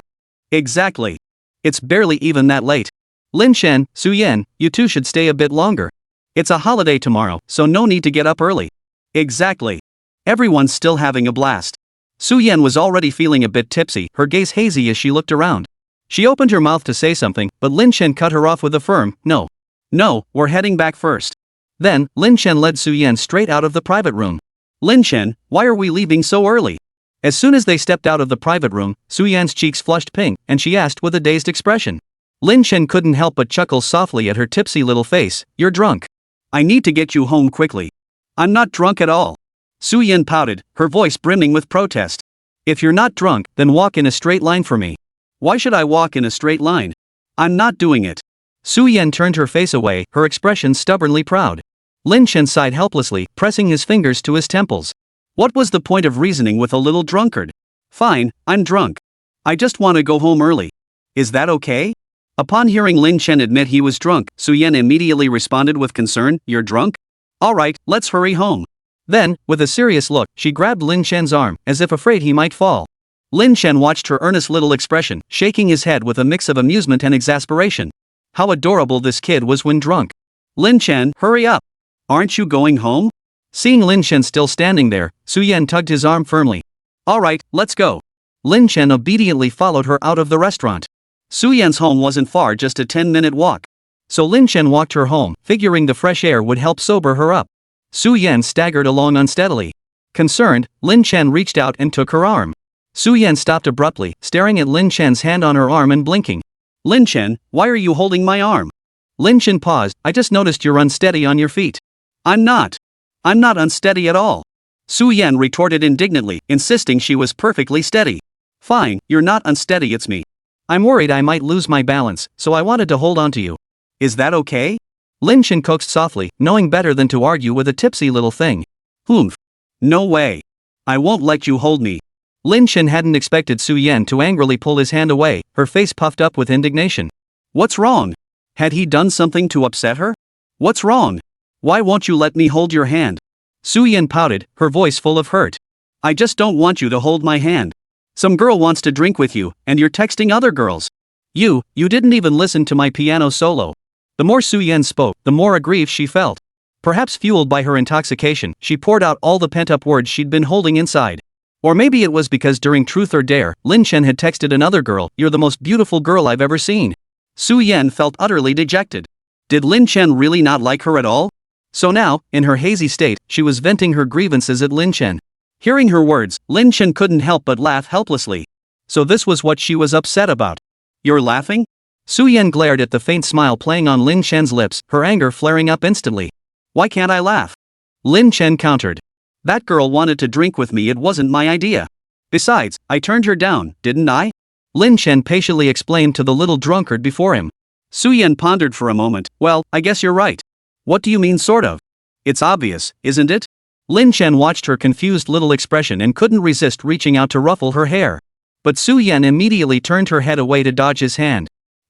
[SPEAKER 1] Exactly. It's barely even that late. Lin Chen, Su Yan, you two should stay a bit longer. It's a holiday tomorrow, so no need to get up early. Exactly. Everyone's still having a blast. Su Yan was already feeling a bit tipsy, her gaze hazy as she looked around. She opened her mouth to say something, but Lin Chen cut her off with a firm, no. No, we're heading back first. Then, Lin Chen led Su Yan straight out of the private room. Lin Chen, why are we leaving so early? As soon as they stepped out of the private room, Su Yan's cheeks flushed pink, and she asked with a dazed expression. Lin Chen couldn't help but chuckle softly at her tipsy little face, you're drunk. I need to get you home quickly. I'm not drunk at all. Su Yan pouted, her voice brimming with protest. If you're not drunk, then walk in a straight line for me. Why should I walk in a straight line? I'm not doing it. Su Yan turned her face away, her expression stubbornly proud. Lin Chen sighed helplessly, pressing his fingers to his temples. What was the point of reasoning with a little drunkard? Fine, I'm drunk. I just want to go home early. Is that okay? Upon hearing Lin Chen admit he was drunk, Su Yan immediately responded with concern, you're drunk? Alright, let's hurry home. Then, with a serious look, she grabbed Lin Chen's arm, as if afraid he might fall. Lin Chen watched her earnest little expression, shaking his head with a mix of amusement and exasperation. How adorable this kid was when drunk. Lin Chen, hurry up. Aren't you going home? Seeing Lin Chen still standing there, Su Yan tugged his arm firmly. Alright, let's go. Lin Chen obediently followed her out of the restaurant. Su Yan's home wasn't far, just a 10-minute walk. So Lin Chen walked her home, figuring the fresh air would help sober her up. Su Yan staggered along unsteadily. Concerned, Lin Chen reached out and took her arm. Su Yan stopped abruptly, staring at Lin Chen's hand on her arm and blinking. Lin Chen, why are you holding my arm? Lin Chen paused, I just noticed you're unsteady on your feet. I'm not unsteady at all. Su Yan retorted indignantly, insisting she was perfectly steady. Fine, you're not unsteady, it's me. I'm worried I might lose my balance, so I wanted to hold on to you. Is that okay? Lin Chen coaxed softly, knowing better than to argue with a tipsy little thing. Humph. No way. I won't let you hold me. Lin Chen hadn't expected Su Yan to angrily pull his hand away, her face puffed up with indignation. What's wrong? Had he done something to upset her? What's wrong? Why won't you let me hold your hand? Su Yan pouted, her voice full of hurt. I just don't want you to hold my hand. Some girl wants to drink with you, and you're texting other girls. You didn't even listen to my piano solo. The more Su Yan spoke, the more aggrieved she felt. Perhaps fueled by her intoxication, she poured out all the pent-up words she'd been holding inside. Or maybe it was because during Truth or Dare, Lin Chen had texted another girl, you're the most beautiful girl I've ever seen. Su Yan felt utterly dejected. Did Lin Chen really not like her at all? So now, in her hazy state, she was venting her grievances at Lin Chen. Hearing her words, Lin Chen couldn't help but laugh helplessly. So this was what she was upset about. You're laughing? Su Yan glared at the faint smile playing on Lin Chen's lips, her anger flaring up instantly. Why can't I laugh? Lin Chen countered. That girl wanted to drink with me, it wasn't my idea. Besides, I turned her down, didn't I? Lin Chen patiently explained to the little drunkard before him. Su Yan pondered for a moment, well, I guess you're right. What do you mean sort of? It's obvious, isn't it? Lin Chen watched her confused little expression and couldn't resist reaching out to ruffle her hair. But Su Yan immediately turned her head away to dodge his hand.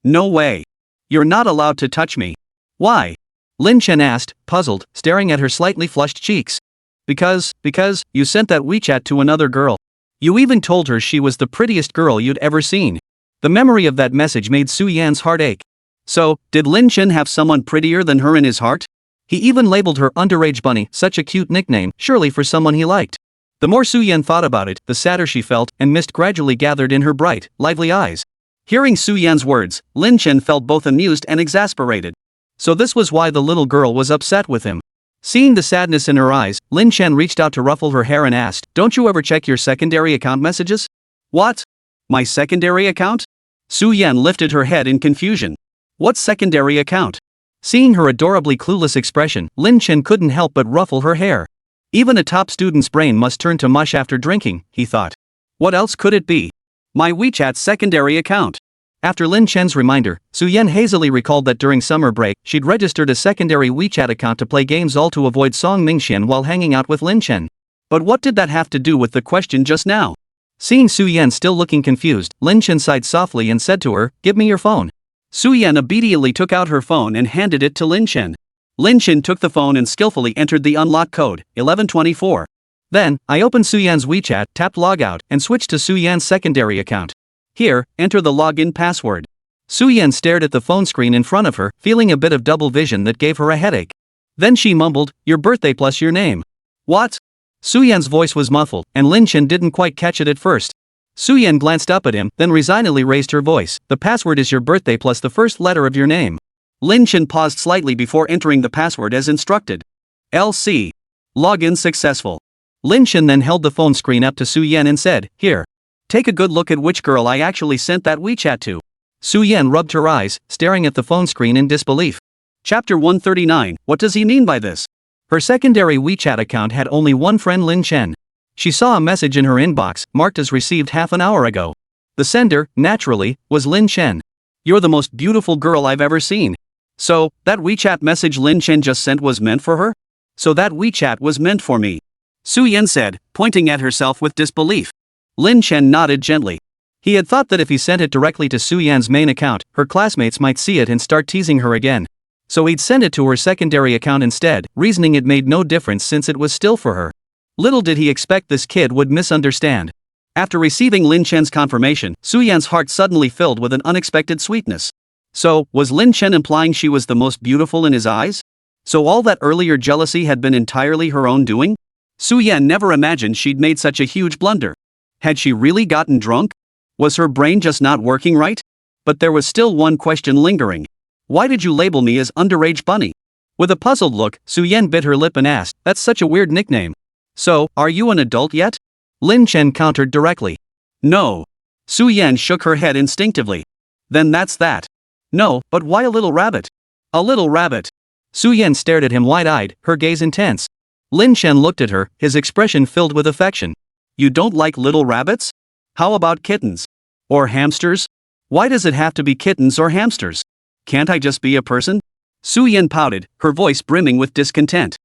[SPEAKER 1] No way. You're not allowed to touch me. Why? Lin Chen asked, puzzled, staring at her slightly flushed cheeks. Because you sent that WeChat to another girl. You even told her she was the prettiest girl you'd ever seen. The memory of that message made Su Yan's heart ache. So, did Lin Chen have someone prettier than her in his heart? He even labeled her underage bunny, such a cute nickname, surely for someone he liked. The more Su Yan thought about it, the sadder she felt, and mist gradually gathered in her bright, lively eyes. Hearing Su Yan's words, Lin Chen felt both amused and exasperated. So this was why the little girl was upset with him. Seeing the sadness in her eyes, Lin Chen reached out to ruffle her hair and asked, "Don't you ever check your secondary account messages?" "What? My secondary account?" Su Yan lifted her head in confusion. "What secondary account?" Seeing her adorably clueless expression, Lin Chen couldn't help but ruffle her hair. Even a top student's brain must turn to mush after drinking, he thought. What else could it be? My WeChat secondary account. After Lin Chen's reminder, Su Yan hazily recalled that during summer break, she'd registered a secondary WeChat account to play games, all to avoid Song Mingxian while hanging out with Lin Chen. But what did that have to do with the question just now? Seeing Su Yan still looking confused, Lin Chen sighed softly and said to her, "Give me your phone." Su Yan obediently took out her phone and handed it to Lin Chen. Lin Chen took the phone and skillfully entered the unlock code, 1124. Then, I opened Su Yan's WeChat, tapped logout, and switched to Su Yan's secondary account. Here, enter the login password. Su Yan stared at the phone screen in front of her, feeling a bit of double vision that gave her a headache. Then she mumbled, "Your birthday plus your name." What? Su Yan's voice was muffled, and Lin Chen didn't quite catch it at first. Su Yan glanced up at him, then resignedly raised her voice. "The password is your birthday plus the first letter of your name." Lin Chen paused slightly before entering the password as instructed. LC. Login successful. Lin Chen then held the phone screen up to Su Yan and said, "Here. Take a good look at which girl I actually sent that WeChat to." Su Yan rubbed her eyes, staring at the phone screen in disbelief. Chapter 139, what does he mean by this? Her secondary WeChat account had only one friend, Lin Chen. She saw a message in her inbox, marked as received half an hour ago. The sender, naturally, was Lin Chen. "You're the most beautiful girl I've ever seen." So, that WeChat message Lin Chen just sent was meant for her? So that WeChat was meant for me. Su Yan said, pointing at herself with disbelief. Lin Chen nodded gently. He had thought that if he sent it directly to Su Yan's main account, her classmates might see it and start teasing her again. So he'd send it to her secondary account instead, reasoning it made no difference since it was still for her. Little did he expect this kid would misunderstand. After receiving Lin Chen's confirmation, Su Yan's heart suddenly filled with an unexpected sweetness. So, was Lin Chen implying she was the most beautiful in his eyes? So all that earlier jealousy had been entirely her own doing? Su Yan never imagined she'd made such a huge blunder. Had she really gotten drunk? Was her brain just not working right? But there was still one question lingering. Why did you label me as underage bunny? With a puzzled look, Su Yan bit her lip and asked, "That's such a weird nickname. So, are you an adult yet?" Lin Chen countered directly. "No." Su Yan shook her head instinctively. "Then that's that." "No, but why a little rabbit?" "A little rabbit." Su Yan stared at him wide-eyed, her gaze intense. Lin Chen looked at her, his expression filled with affection. "You don't like little rabbits? How about kittens? Or hamsters? Why does it have to be kittens or hamsters? Can't I just be a person?" Su Yan pouted, her voice brimming with discontent.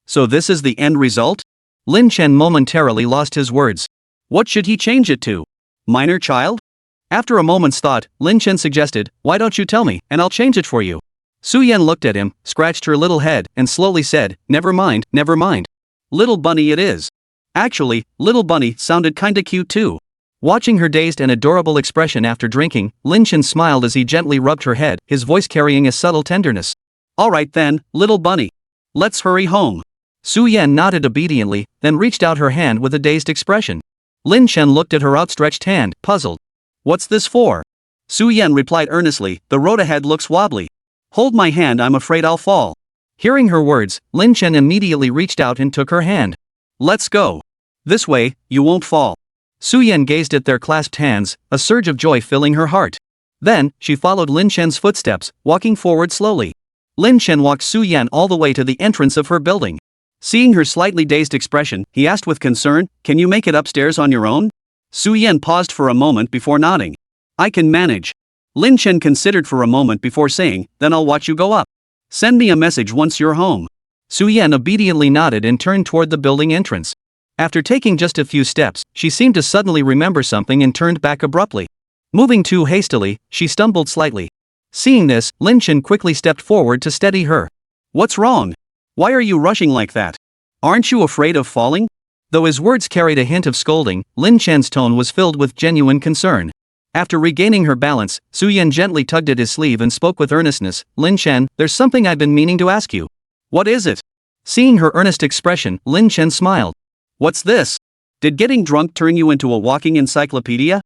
[SPEAKER 1] So this is the end result?" Lin Chen momentarily lost his words. What should he change it to? Minor child? After a moment's thought, Lin Chen suggested, "Why don't you tell me, and I'll change it for you." Su Yan looked at him, scratched her little head, and slowly said, never mind. Little bunny it is." Actually, little bunny sounded kinda cute too. Watching her dazed and adorable expression after drinking, Lin Chen smiled as he gently rubbed her head, his voice carrying a subtle tenderness. "Alright then, little bunny. Let's hurry home." Su Yan nodded obediently, then reached out her hand with a dazed expression. Lin Chen looked at her outstretched hand, puzzled. "What's this for?" Su Yan replied earnestly, "The road ahead looks wobbly. Hold my hand, I'm afraid I'll fall." Hearing her words, Lin Chen immediately reached out and took her hand. "Let's go. This way, you won't fall." Su Yan gazed at their clasped hands, a surge of joy filling her heart. Then, she followed Lin Chen's footsteps, walking forward slowly. Lin Chen walked Su Yan all the way to the entrance of her building. Seeing her slightly dazed expression, he asked with concern, "Can you make it upstairs on your own?" Su Yan paused for a moment before nodding. "I can manage." Lin Chen considered for a moment before saying, "Then I'll watch you go up. Send me a message once you're home." Su Yan obediently nodded and turned toward the building entrance. After taking just a few steps, she seemed to suddenly remember something and turned back abruptly. Moving too hastily, she stumbled slightly. Seeing this, Lin Chen quickly stepped forward to steady her. What's wrong? Why are you rushing like that? Aren't you afraid of falling? Though his words carried a hint of scolding, Lin Chen's tone was filled with genuine concern. After regaining her balance, Su Yan gently tugged at his sleeve and spoke with earnestness. Lin Chen, there's something I've been meaning to ask you. What is it? Seeing her earnest expression, Lin Chen smiled. What's this? Did getting drunk turn you into a walking encyclopedia?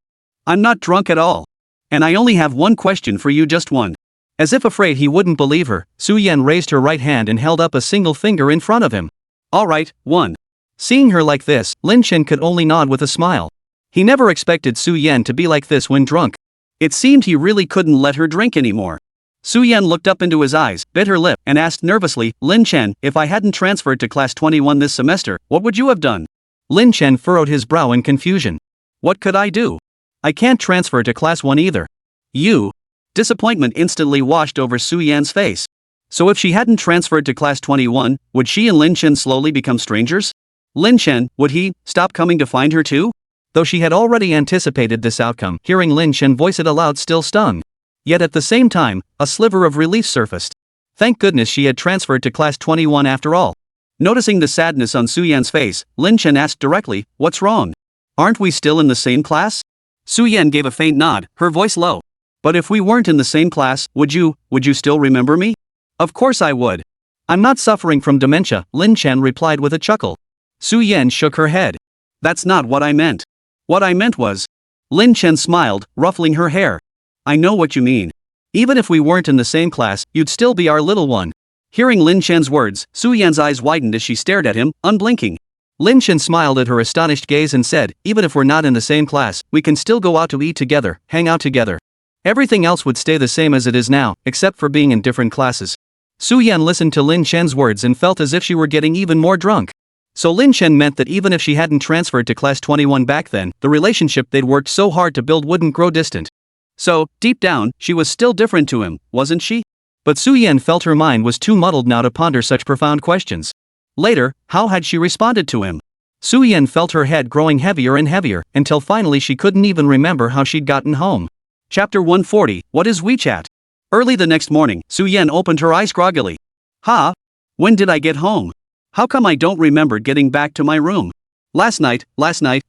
[SPEAKER 1] I'm not drunk at all. And I only have one question for you, just one. As if afraid he wouldn't believe her, Su Yan raised her right hand and held up a single finger in front of him. Alright, one. Seeing her like this, Lin Chen could only nod with a smile. He never expected Su Yan to be like this when drunk. It seemed he really couldn't let her drink anymore. Su Yan looked up into his eyes, bit her lip, and asked nervously, Lin Chen, if I hadn't transferred to class 21 this semester, what would you have done? Lin Chen furrowed his brow in confusion. What could I do? I can't transfer to class 1 either. You? Disappointment instantly washed over Su Yan's face. So if she hadn't transferred to class 21, would she and Lin Chen slowly become strangers? Lin Chen, would he stop coming to find her too? Though she had already anticipated this outcome, hearing Lin Chen voice it aloud still stung. Yet at the same time, a sliver of relief surfaced. Thank goodness she had transferred to class 21 after all. Noticing the sadness on Su Yan's face, Lin Chen asked directly, what's wrong? Aren't we still in the same class? Su Yan gave a faint nod, her voice low. But if we weren't in the same class, would you still remember me? Of course I would. I'm not suffering from dementia, Lin Chen replied with a chuckle. Su Yan shook her head. That's not what I meant. What I meant was. Lin Chen smiled, ruffling her hair. I know what you mean. Even if we weren't in the same class, you'd still be our little one. Hearing Lin Chen's words, Su Yan's eyes widened as she stared at him, unblinking. Lin Chen smiled at her astonished gaze and said, even if we're not in the same class, we can still go out to eat together, hang out together. Everything else would stay the same as it is now, except for being in different classes. Su Yan listened to Lin Chen's words and felt as if she were getting even more drunk. So Lin Chen meant that even if she hadn't transferred to class 21 back then, the relationship they'd worked so hard to build wouldn't grow distant. So, deep down, she was still different to him, wasn't she? But Su Yan felt her mind was too muddled now to ponder such profound questions. Later, how had she responded to him? Su Yan felt her head growing heavier and heavier, until finally she couldn't even remember how she'd gotten home. Chapter 140, What is WeChat? Early the next morning, Su Yan opened her eyes groggily. Huh? When did I get home? How come I don't remember getting back to my room? Last night,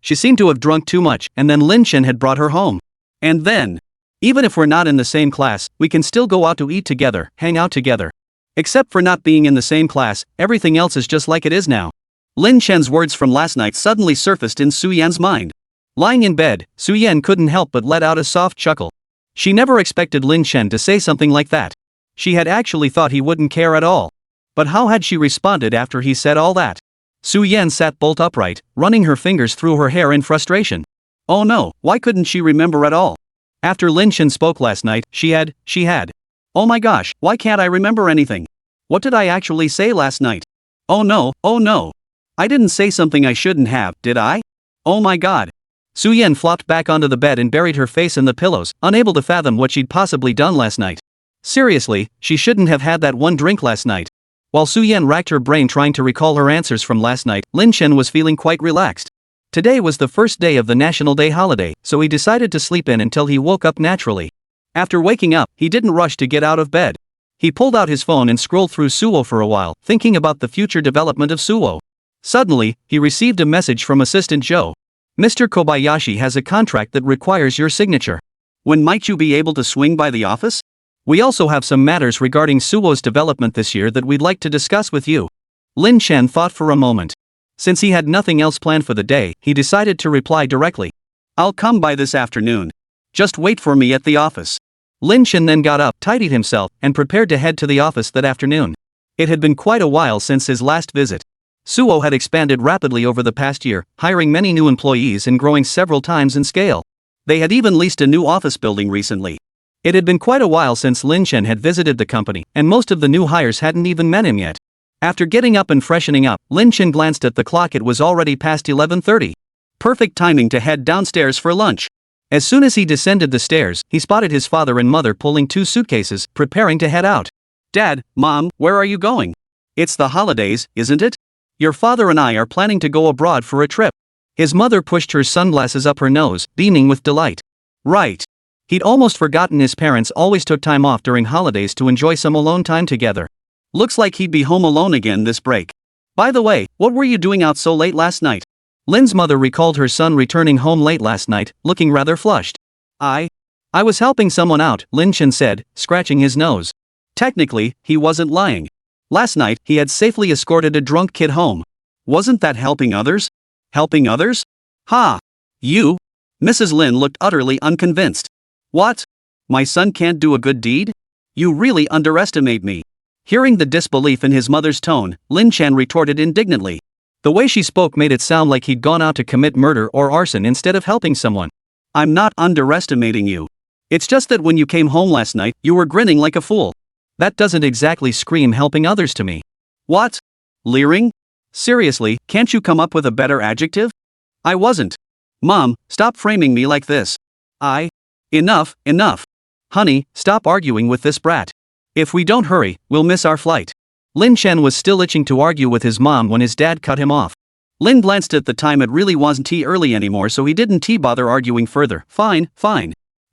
[SPEAKER 1] she seemed to have drunk too much, and then Lin Chen had brought her home. And then, even if we're not in the same class, we can still go out to eat together, hang out together. Except for not being in the same class, everything else is just like it is now. Lin Chen's words from last night suddenly surfaced in Su Yan's mind. Lying in bed, Su Yan couldn't help but let out a soft chuckle. She never expected Lin Chen to say something like that. She had actually thought he wouldn't care at all. But how had she responded after he said all that? Su Yan sat bolt upright, running her fingers through her hair in frustration. Oh no, why couldn't she remember at all? After Lin Chen spoke last night, she had. Oh my gosh, why can't I remember anything? What did I actually say last night? Oh no. I didn't say something I shouldn't have, did I? Oh my god. Su Yan flopped back onto the bed and buried her face in the pillows, unable to fathom what she'd possibly done last night. Seriously, she shouldn't have had that one drink last night. While Su Yan racked her brain trying to recall her answers from last night, Lin Chen was feeling quite relaxed. Today was the first day of the National Day holiday, so he decided to sleep in until he woke up naturally. After waking up, he didn't rush to get out of bed. He pulled out his phone and scrolled through Suwo for a while, thinking about the future development of Suwo. Suddenly, he received a message from Assistant Joe. Mr. Kobayashi has a contract that requires your signature. When might you be able to swing by the office? We also have some matters regarding Suwo's development this year that we'd like to discuss with you. Lin Chen thought for a moment. Since he had nothing else planned for the day, he decided to reply directly. I'll come by this afternoon. Just wait for me at the office. Lin Chen then got up, tidied himself, and prepared to head to the office that afternoon. It had been quite a while since his last visit. Suwo had expanded rapidly over the past year, hiring many new employees and growing several times in scale. They had even leased a new office building recently. It had been quite a while since Lin Chen had visited the company, and most of the new hires hadn't even met him yet. After getting up and freshening up, Lin Chen glanced at the clock. It was already past 11:30. Perfect timing to head downstairs for lunch. As soon as he descended the stairs, he spotted his father and mother pulling 2 suitcases, preparing to head out. Dad, Mom, where are you going? It's the holidays, isn't it? Your father and I are planning to go abroad for a trip. His mother pushed her sunglasses up her nose, beaming with delight. Right. He'd almost forgotten his parents always took time off during holidays to enjoy some alone time together. Looks like he'd be home alone again this break. By the way, what were you doing out so late last night? Lin's mother recalled her son returning home late last night, looking rather flushed. I was helping someone out, Lin Chen said, scratching his nose. Technically, he wasn't lying. Last night, he had safely escorted a drunk kid home. Wasn't that helping others? Helping others? Ha! You? Mrs. Lin looked utterly unconvinced. What? My son can't do a good deed? You really underestimate me. Hearing the disbelief in his mother's tone, Lin Chen retorted indignantly. The way she spoke made it sound like he'd gone out to commit murder or arson instead of helping someone. I'm not underestimating you. It's just that when you came home last night, you were grinning like a fool. That doesn't exactly scream helping others to me. What? Leering? Seriously, can't you come up with a better adjective? I wasn't. Mom, stop framing me like this. Enough. Honey, stop arguing with this brat. If we don't hurry, we'll miss our flight. Lin Chen was still itching to argue with his mom when his dad cut him off. Lin glanced at the time. It really wasn't tea early anymore, so he didn't bother arguing further. Fine.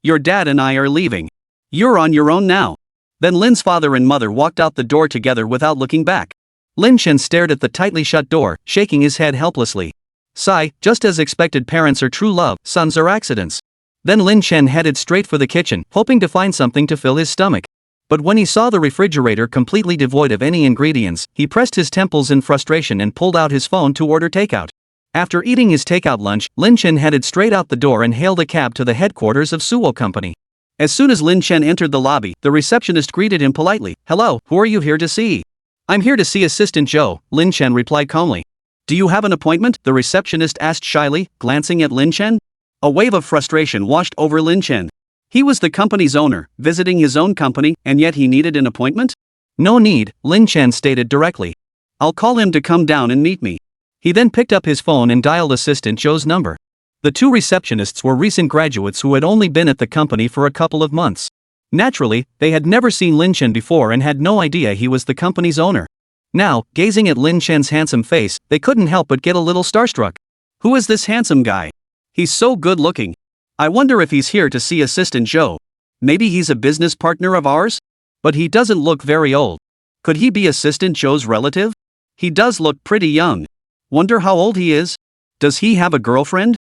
[SPEAKER 1] Your dad and I are leaving. You're on your own now. Then Lin's father and mother walked out the door together without looking back. Lin Chen stared at the tightly shut door, shaking his head helplessly. Sigh, just as expected, parents are true love, sons are accidents. Then Lin Chen headed straight for the kitchen, hoping to find something to fill his stomach. But when he saw the refrigerator completely devoid of any ingredients, he pressed his temples in frustration and pulled out his phone to order takeout. After eating his takeout lunch, Lin Chen headed straight out the door and hailed a cab to the headquarters of Suwo Company. As soon as Lin Chen entered the lobby, the receptionist greeted him politely. Hello, who are you here to see? I'm here to see Assistant Joe, Lin Chen replied calmly. Do you have an appointment? The receptionist asked shyly, glancing at Lin Chen. A wave of frustration washed over Lin Chen. He was the company's owner, visiting his own company, and yet he needed an appointment? No need, Lin Chen stated directly. I'll call him to come down and meet me. He then picked up his phone and dialed Assistant Joe's number. The two receptionists were recent graduates who had only been at the company for a couple of months. Naturally, they had never seen Lin Chen before and had no idea he was the company's owner. Now, gazing at Lin Chen's handsome face, they couldn't help but get a little starstruck. Who is this handsome guy? He's so good looking. I wonder if he's here to see Assistant Joe. Maybe he's a business partner of ours? But he doesn't look very old. Could he be Assistant Joe's relative? He does look pretty young. Wonder how old he is? Does he have a girlfriend?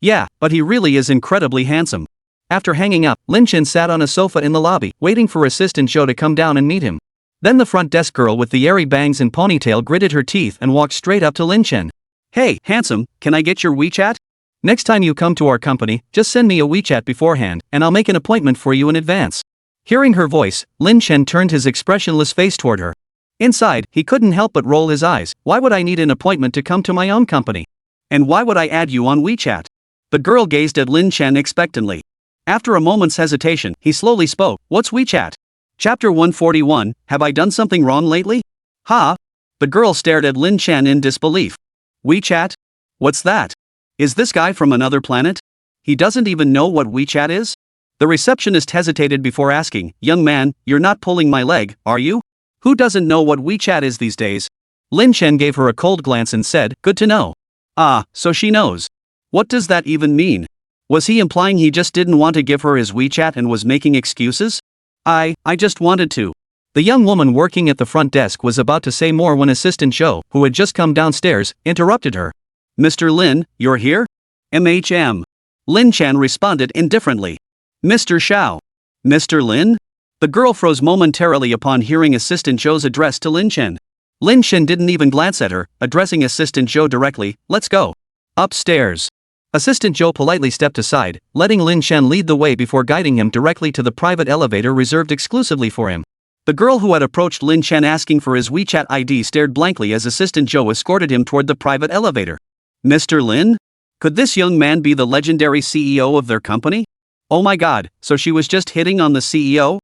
[SPEAKER 1] Yeah, but he really is incredibly handsome. After hanging up, Lin Chen sat on a sofa in the lobby, waiting for Assistant Joe to come down and meet him. Then the front desk girl with the airy bangs and ponytail gritted her teeth and walked straight up to Lin Chen. Hey, handsome, can I get your WeChat? Next time you come to our company, just send me a WeChat beforehand, and I'll make an appointment for you in advance. Hearing her voice, Lin Chen turned his expressionless face toward her. Inside, he couldn't help but roll his eyes. Why would I need an appointment to come to my own company? And why would I add you on WeChat? The girl gazed at Lin Chen expectantly. After a moment's hesitation, he slowly spoke. What's WeChat? Chapter 141, Have I done something wrong lately? Ha! The girl stared at Lin Chen in disbelief. WeChat? What's that? Is this guy from another planet? He doesn't even know what WeChat is? The receptionist hesitated before asking, Young man, you're not pulling my leg, are you? Who doesn't know what WeChat is these days? Lin Chen gave her a cold glance and said, Good to know. Ah, so she knows. What does that even mean? Was he implying he just didn't want to give her his WeChat and was making excuses? I just wanted to. The young woman working at the front desk was about to say more when Assistant Joe, who had just come downstairs, interrupted her. Mr. Lin, you're here? MHM. Lin Chen responded indifferently. Mr. Xiao. Mr. Lin? The girl froze momentarily upon hearing Assistant Joe's address to Lin Chen. Lin Chen didn't even glance at her, addressing Assistant Joe directly. Let's go. Upstairs. Assistant Joe politely stepped aside, letting Lin Chen lead the way before guiding him directly to the private elevator reserved exclusively for him. The girl who had approached Lin Chen asking for his WeChat ID stared blankly as Assistant Joe escorted him toward the private elevator. Mr. Lin? Could this young man be the legendary CEO of their company? Oh my god, so she was just hitting on the CEO?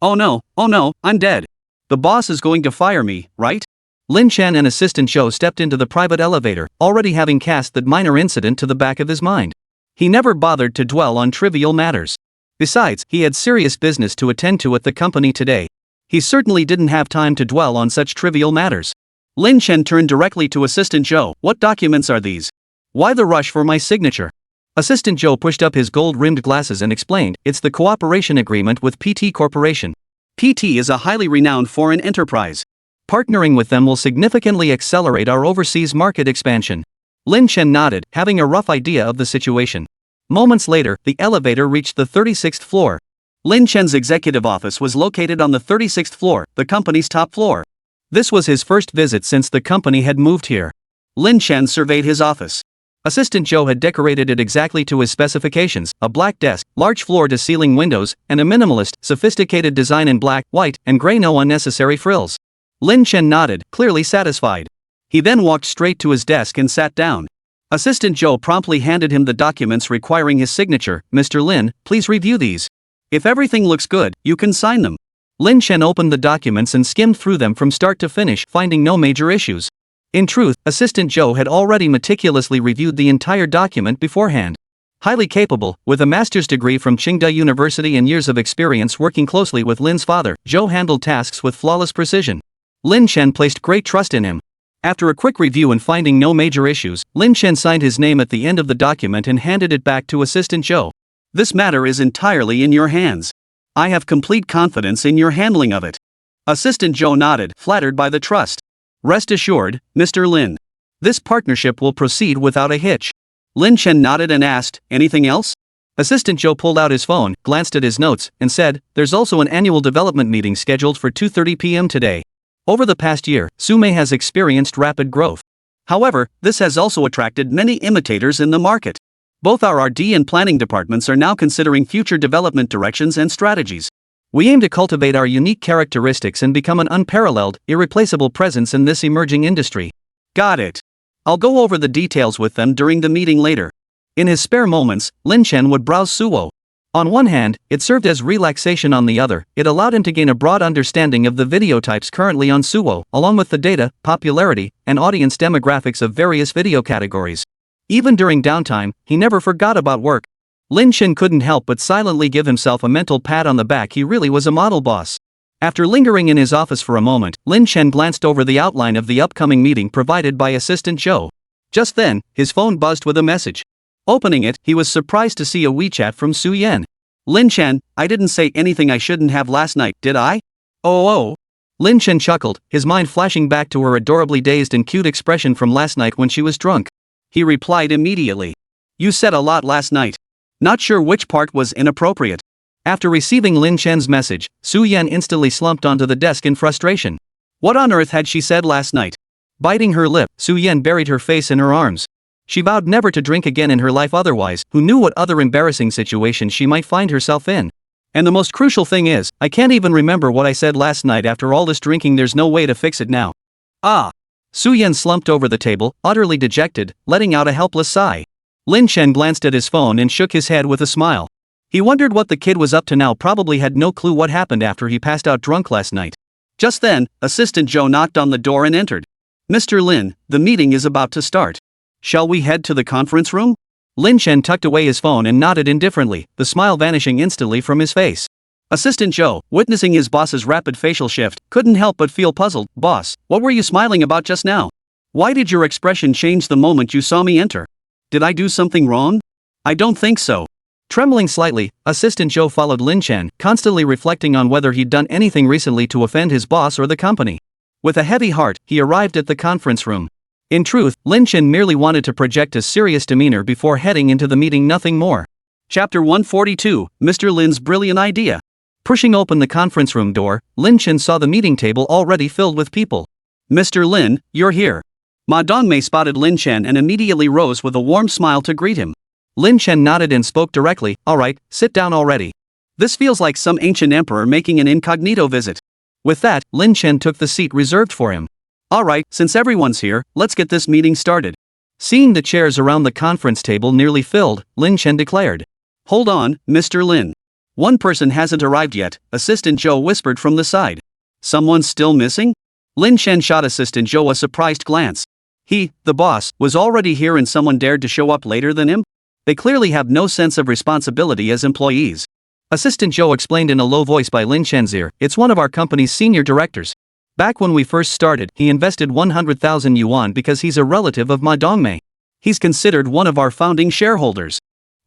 [SPEAKER 1] Oh no, I'm dead. The boss is going to fire me, right? Lin Chen and Assistant Joe stepped into the private elevator, already having cast that minor incident to the back of his mind. He never bothered to dwell on trivial matters. Besides, he had serious business to attend to at the company today. He certainly didn't have time to dwell on such trivial matters. Lin Chen turned directly to Assistant Joe. What documents are these? Why the rush for my signature? Assistant Joe pushed up his gold-rimmed glasses and explained, it's the cooperation agreement with PT Corporation. PT is a highly renowned foreign enterprise. Partnering with them will significantly accelerate our overseas market expansion. Lin Chen nodded, having a rough idea of the situation. Moments later, the elevator reached the 36th floor. Lin Chen's executive office was located on the 36th floor, the company's top floor. This was his first visit since the company had moved here. Lin Chen surveyed his office. Assistant Joe had decorated it exactly to his specifications, a black desk, large floor-to-ceiling windows, and a minimalist, sophisticated design in black, white, and gray, no unnecessary frills. Lin Chen nodded, clearly satisfied. He then walked straight to his desk and sat down. Assistant Joe promptly handed him the documents requiring his signature. Mr. Lin, please review these. If everything looks good, you can sign them. Lin Chen opened the documents and skimmed through them from start to finish, finding no major issues. In truth, Assistant Joe had already meticulously reviewed the entire document beforehand. Highly capable, with a master's degree from Tsinghua University and years of experience working closely with Lin's father, Joe handled tasks with flawless precision. Lin Chen placed great trust in him. After a quick review and finding no major issues, Lin Chen signed his name at the end of the document and handed it back to Assistant Joe. This matter is entirely in your hands. I have complete confidence in your handling of it. Assistant Joe nodded, flattered by the trust. Rest assured, Mr. Lin. This partnership will proceed without a hitch. Lin Chen nodded and asked, anything else? Assistant Joe pulled out his phone, glanced at his notes, and said, there's also an annual development meeting scheduled for 2:30 p.m. today. Over the past year, Sume has experienced rapid growth. However, this has also attracted many imitators in the market. Both our RD and planning departments are now considering future development directions and strategies. We aim to cultivate our unique characteristics and become an unparalleled, irreplaceable presence in this emerging industry. Got it. I'll go over the details with them during the meeting later. In his spare moments, Lin Chen would browse Suwo. On one hand, it served as relaxation. On the other, it allowed him to gain a broad understanding of the video types currently on Suwo, along with the data, popularity, and audience demographics of various video categories. Even during downtime, he never forgot about work. Lin Chen couldn't help but silently give himself a mental pat on the back. He really was a model boss. After lingering in his office for a moment, Lin Chen glanced over the outline of the upcoming meeting provided by Assistant Joe. Just then, his phone buzzed with a message. Opening it, he was surprised to see a WeChat from Su Yan. Lin Chen, I didn't say anything I shouldn't have last night, did I? Oh. Lin Chen chuckled, his mind flashing back to her adorably dazed and cute expression from last night when she was drunk. He replied immediately. You said a lot last night. Not sure which part was inappropriate. After receiving Lin Chen's message, Su Yan instantly slumped onto the desk in frustration. What on earth had she said last night? Biting her lip, Su Yan buried her face in her arms. She vowed never to drink again in her life, otherwise, who knew what other embarrassing situation she might find herself in. And the most crucial thing is, I can't even remember what I said last night. After all this drinking, there's no way to fix it now. Su Yan slumped over the table, utterly dejected, letting out a helpless sigh. Lin Chen glanced at his phone and shook his head with a smile. He wondered what the kid was up to now. Probably had no clue what happened after he passed out drunk last night. Just then, Assistant Joe knocked on the door and entered. Mr. Lin, the meeting is about to start. Shall we head to the conference room? Lin Chen tucked away his phone and nodded indifferently, the smile vanishing instantly from his face. Assistant Joe, witnessing his boss's rapid facial shift, couldn't help but feel puzzled. Boss, what were you smiling about just now? Why did your expression change the moment you saw me enter? Did I do something wrong? I don't think so. Trembling slightly, Assistant Joe followed Lin Chen, constantly reflecting on whether he'd done anything recently to offend his boss or the company. With a heavy heart, he arrived at the conference room. In truth, Lin Chen merely wanted to project a serious demeanor before heading into the meeting, nothing more. Chapter 142, Mr. Lin's Brilliant Idea. Pushing open the conference room door, Lin Chen saw the meeting table already filled with people. Mr. Lin, you're here. Ma Dongmei spotted Lin Chen and immediately rose with a warm smile to greet him. Lin Chen nodded and spoke directly, alright, sit down already. This feels like some ancient emperor making an incognito visit. With that, Lin Chen took the seat reserved for him. Alright, since everyone's here, let's get this meeting started. Seeing the chairs around the conference table nearly filled, Lin Chen declared. Hold on, Mr. Lin. One person hasn't arrived yet, Assistant Joe whispered from the side. Someone's still missing? Lin Chen shot Assistant Joe a surprised glance. He, the boss, was already here and someone dared to show up later than him? They clearly have no sense of responsibility as employees. Assistant Joe explained in a low voice by Lin Chen's ear, it's one of our company's senior directors. Back when we first started, he invested 100,000 yuan because he's a relative of Ma Dongmei. He's considered one of our founding shareholders.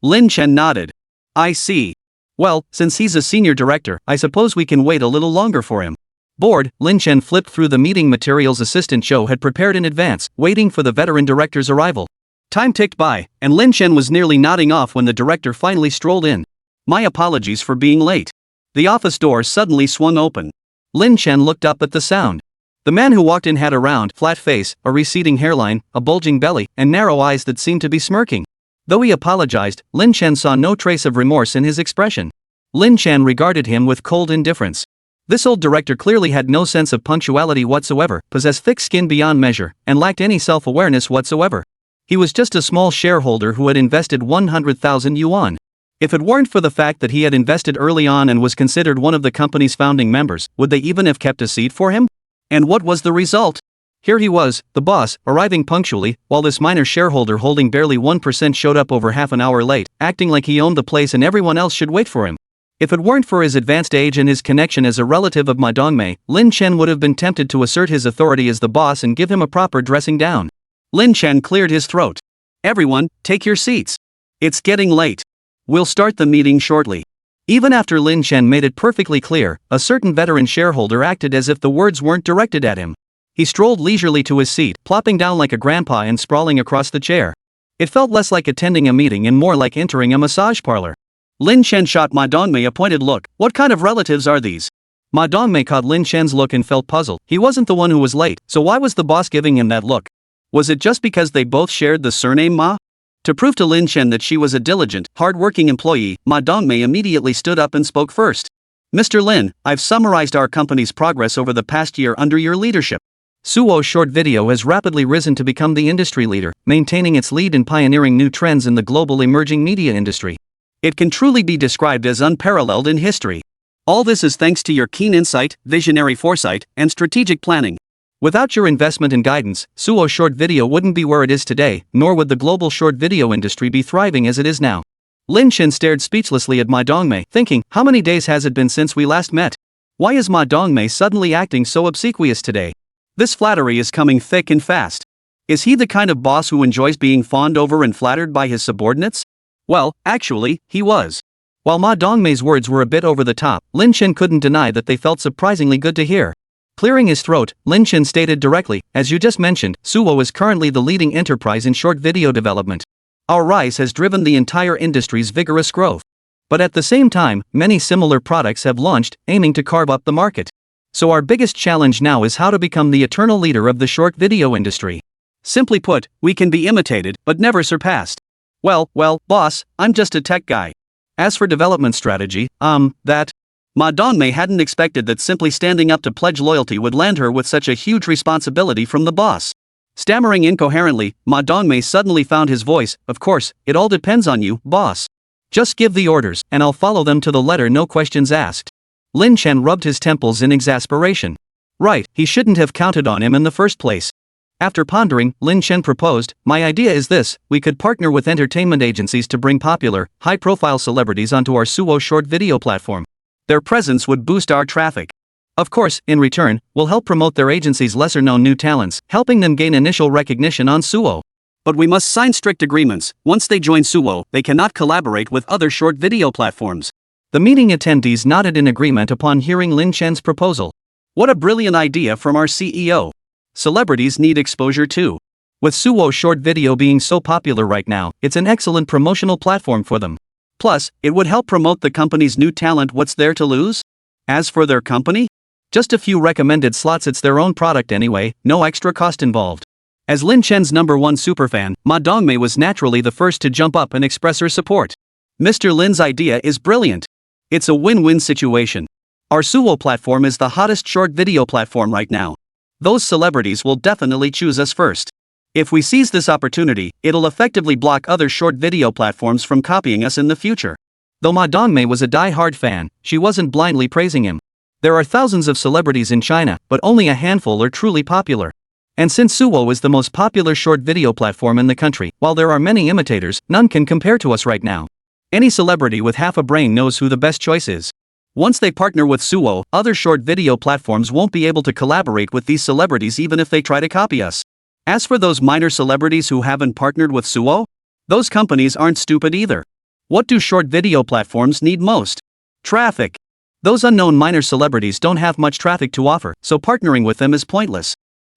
[SPEAKER 1] Lin Chen nodded. I see. Well, since he's a senior director, I suppose we can wait a little longer for him. Bored, Lin Chen flipped through the meeting materials Assistant Cho had prepared in advance, waiting for the veteran director's arrival. Time ticked by, and Lin Chen was nearly nodding off when the director finally strolled in. My apologies for being late. The office door suddenly swung open. Lin Chen looked up at the sound. The man who walked in had a round, flat face, a receding hairline, a bulging belly, and narrow eyes that seemed to be smirking. Though he apologized, Lin Chen saw no trace of remorse in his expression. Lin Chen regarded him with cold indifference. This old director clearly had no sense of punctuality whatsoever, possessed thick skin beyond measure, and lacked any self-awareness whatsoever. He was just a small shareholder who had invested 100,000 yuan. If it weren't for the fact that he had invested early on and was considered one of the company's founding members, would they even have kept a seat for him? And what was the result? Here he was, the boss, arriving punctually, while this minor shareholder holding barely 1% showed up over half an hour late, acting like he owned the place and everyone else should wait for him. If it weren't for his advanced age and his connection as a relative of Ma Dongmei, Lin Chen would have been tempted to assert his authority as the boss and give him a proper dressing down. Lin Chen cleared his throat. Everyone, take your seats. It's getting late. We'll start the meeting shortly. Even after Lin Chen made it perfectly clear, a certain veteran shareholder acted as if the words weren't directed at him. He strolled leisurely to his seat, plopping down like a grandpa and sprawling across the chair. It felt less like attending a meeting and more like entering a massage parlor. Lin Chen shot Ma Dongmei a pointed look. What kind of relatives are these? Ma Dongmei caught Lin Chen's look and felt puzzled. He wasn't the one who was late, so why was the boss giving him that look? Was it just because they both shared the surname Ma? To prove to Lin Chen that she was a diligent, hard-working employee, Ma Dongmei immediately stood up and spoke first. Mr. Lin, I've summarized our company's progress over the past year under your leadership. Suwo's short video has rapidly risen to become the industry leader, maintaining its lead in pioneering new trends in the global emerging media industry. It can truly be described as unparalleled in history. All this is thanks to your keen insight, visionary foresight, and strategic planning. Without your investment and guidance, Suwo's short video wouldn't be where it is today, nor would the global short video industry be thriving as it is now. Lin Chen stared speechlessly at Ma Dongmei, thinking, how many days has it been since we last met? Why is Ma Dongmei suddenly acting so obsequious today? This flattery is coming thick and fast. Is he the kind of boss who enjoys being fawned over and flattered by his subordinates? Well, actually, he was. While Ma Dongmei's words were a bit over the top, Lin Chen couldn't deny that they felt surprisingly good to hear. Clearing his throat, Lin Chen stated directly, as you just mentioned, Suwo is currently the leading enterprise in short video development. Our rise has driven the entire industry's vigorous growth. But at the same time, many similar products have launched, aiming to carve up the market. So our biggest challenge now is how to become the eternal leader of the short video industry. Simply put, we can be imitated, but never surpassed. Well, boss, I'm just a tech guy. As for development strategy, that. Ma Dongmei hadn't expected that simply standing up to pledge loyalty would land her with such a huge responsibility from the boss. Stammering incoherently, Ma Dongmei suddenly found his voice. Of course, it all depends on you, boss. Just give the orders, and I'll follow them to the letter, no questions asked. Lin Chen rubbed his temples in exasperation. Right, he shouldn't have counted on him in the first place. After pondering, Lin Chen proposed, my idea is this, we could partner with entertainment agencies to bring popular, high-profile celebrities onto our Suwo short video platform. Their presence would boost our traffic. Of course, in return, we'll help promote their agency's lesser-known new talents, helping them gain initial recognition on Suwo. But we must sign strict agreements. Once they join Suwo, they cannot collaborate with other short video platforms. The meeting attendees nodded in agreement upon hearing Lin Chen's proposal. What a brilliant idea from our CEO. Celebrities need exposure too. With Suwo short video being so popular right now, it's an excellent promotional platform for them. Plus, it would help promote the company's new talent. What's there to lose? As for their company? Just a few recommended slots, it's their own product anyway, no extra cost involved. As Lin Chen's #1 superfan, Ma Dongmei was naturally the first to jump up and express her support. Mr. Lin's idea is brilliant. It's a win-win situation. Our Suwo platform is the hottest short video platform right now. Those celebrities will definitely choose us first. If we seize this opportunity, it'll effectively block other short video platforms from copying us in the future. Though Ma Dongmei was a die-hard fan, she wasn't blindly praising him. There are thousands of celebrities in China, but only a handful are truly popular. And since Suwo is the most popular short video platform in the country, while there are many imitators, none can compare to us right now. Any celebrity with half a brain knows who the best choice is. Once they partner with Suwo, other short video platforms won't be able to collaborate with these celebrities even if they try to copy us. As for those minor celebrities who haven't partnered with Suwo, those companies aren't stupid either. What do short video platforms need most? Traffic. Those unknown minor celebrities don't have much traffic to offer, so partnering with them is pointless.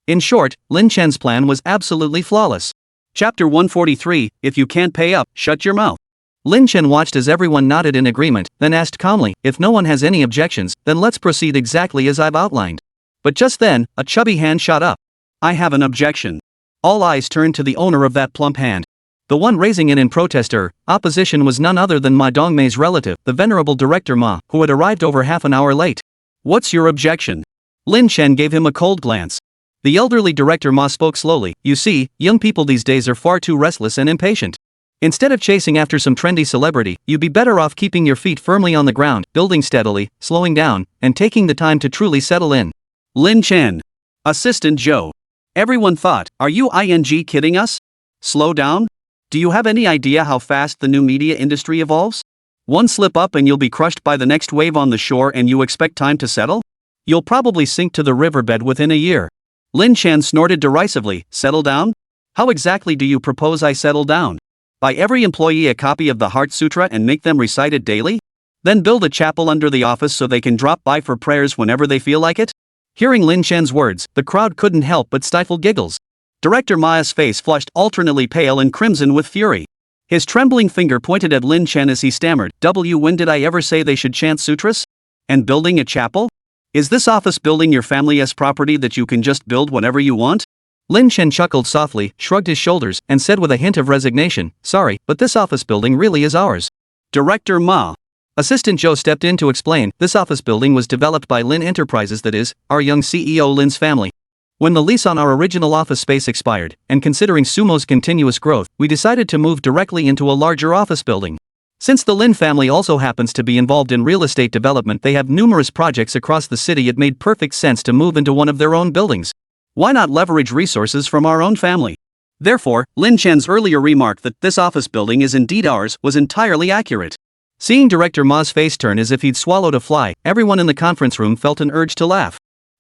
[SPEAKER 1] In short, Lin Chen's plan was absolutely flawless. Chapter 143, If you can't pay up, shut your mouth. Lin Chen watched as everyone nodded in agreement, then asked calmly, if no one has any objections, then let's proceed exactly as I've outlined. But just then, a chubby hand shot up. I have an objection. All eyes turned to the owner of that plump hand. The one raising it in protester opposition was none other than Ma Dongmei's relative, the venerable director Ma, who had arrived over half an hour late. What's your objection? Lin Chen gave him a cold glance. The elderly director Ma spoke slowly. You see, young people these days are far too restless and impatient. Instead of chasing after some trendy celebrity, you'd be better off keeping your feet firmly on the ground, building steadily, slowing down, and taking the time to truly settle in. Lin Chen. Assistant Joe. Everyone thought, are you kidding us? Slow down? Do you have any idea how fast the new media industry evolves? One slip up and you'll be crushed by the next wave on the shore, and you expect time to settle? You'll probably sink to the riverbed within a year. Lin Chen snorted derisively. Settle down? How exactly do you propose I settle down? Buy every employee a copy of the Heart Sutra and make them recite it daily? Then build a chapel under the office so they can drop by for prayers whenever they feel like it? Hearing Lin Chen's words, the crowd couldn't help but stifle giggles. Director Ma's face flushed alternately pale and crimson with fury. His trembling finger pointed at Lin Chen as he stammered, when did I ever say they should chant sutras? And building a chapel? Is this office building your family's property that you can just build whatever you want? Lin Chen chuckled softly, shrugged his shoulders, and said with a hint of resignation, sorry, but this office building really is ours. Director Ma. Assistant Joe stepped in to explain, this office building was developed by Lin Enterprises, that is, our young CEO Lin's family. When the lease on our original office space expired, and considering Sumo's continuous growth, we decided to move directly into a larger office building. Since the Lin family also happens to be involved in real estate development, they have numerous projects across the city. It made perfect sense to move into one of their own buildings. Why not leverage resources from our own family? Therefore, Lin Chen's earlier remark that this office building is indeed ours was entirely accurate. Seeing Director Ma's face turn as if he'd swallowed a fly, everyone in the conference room felt an urge to laugh.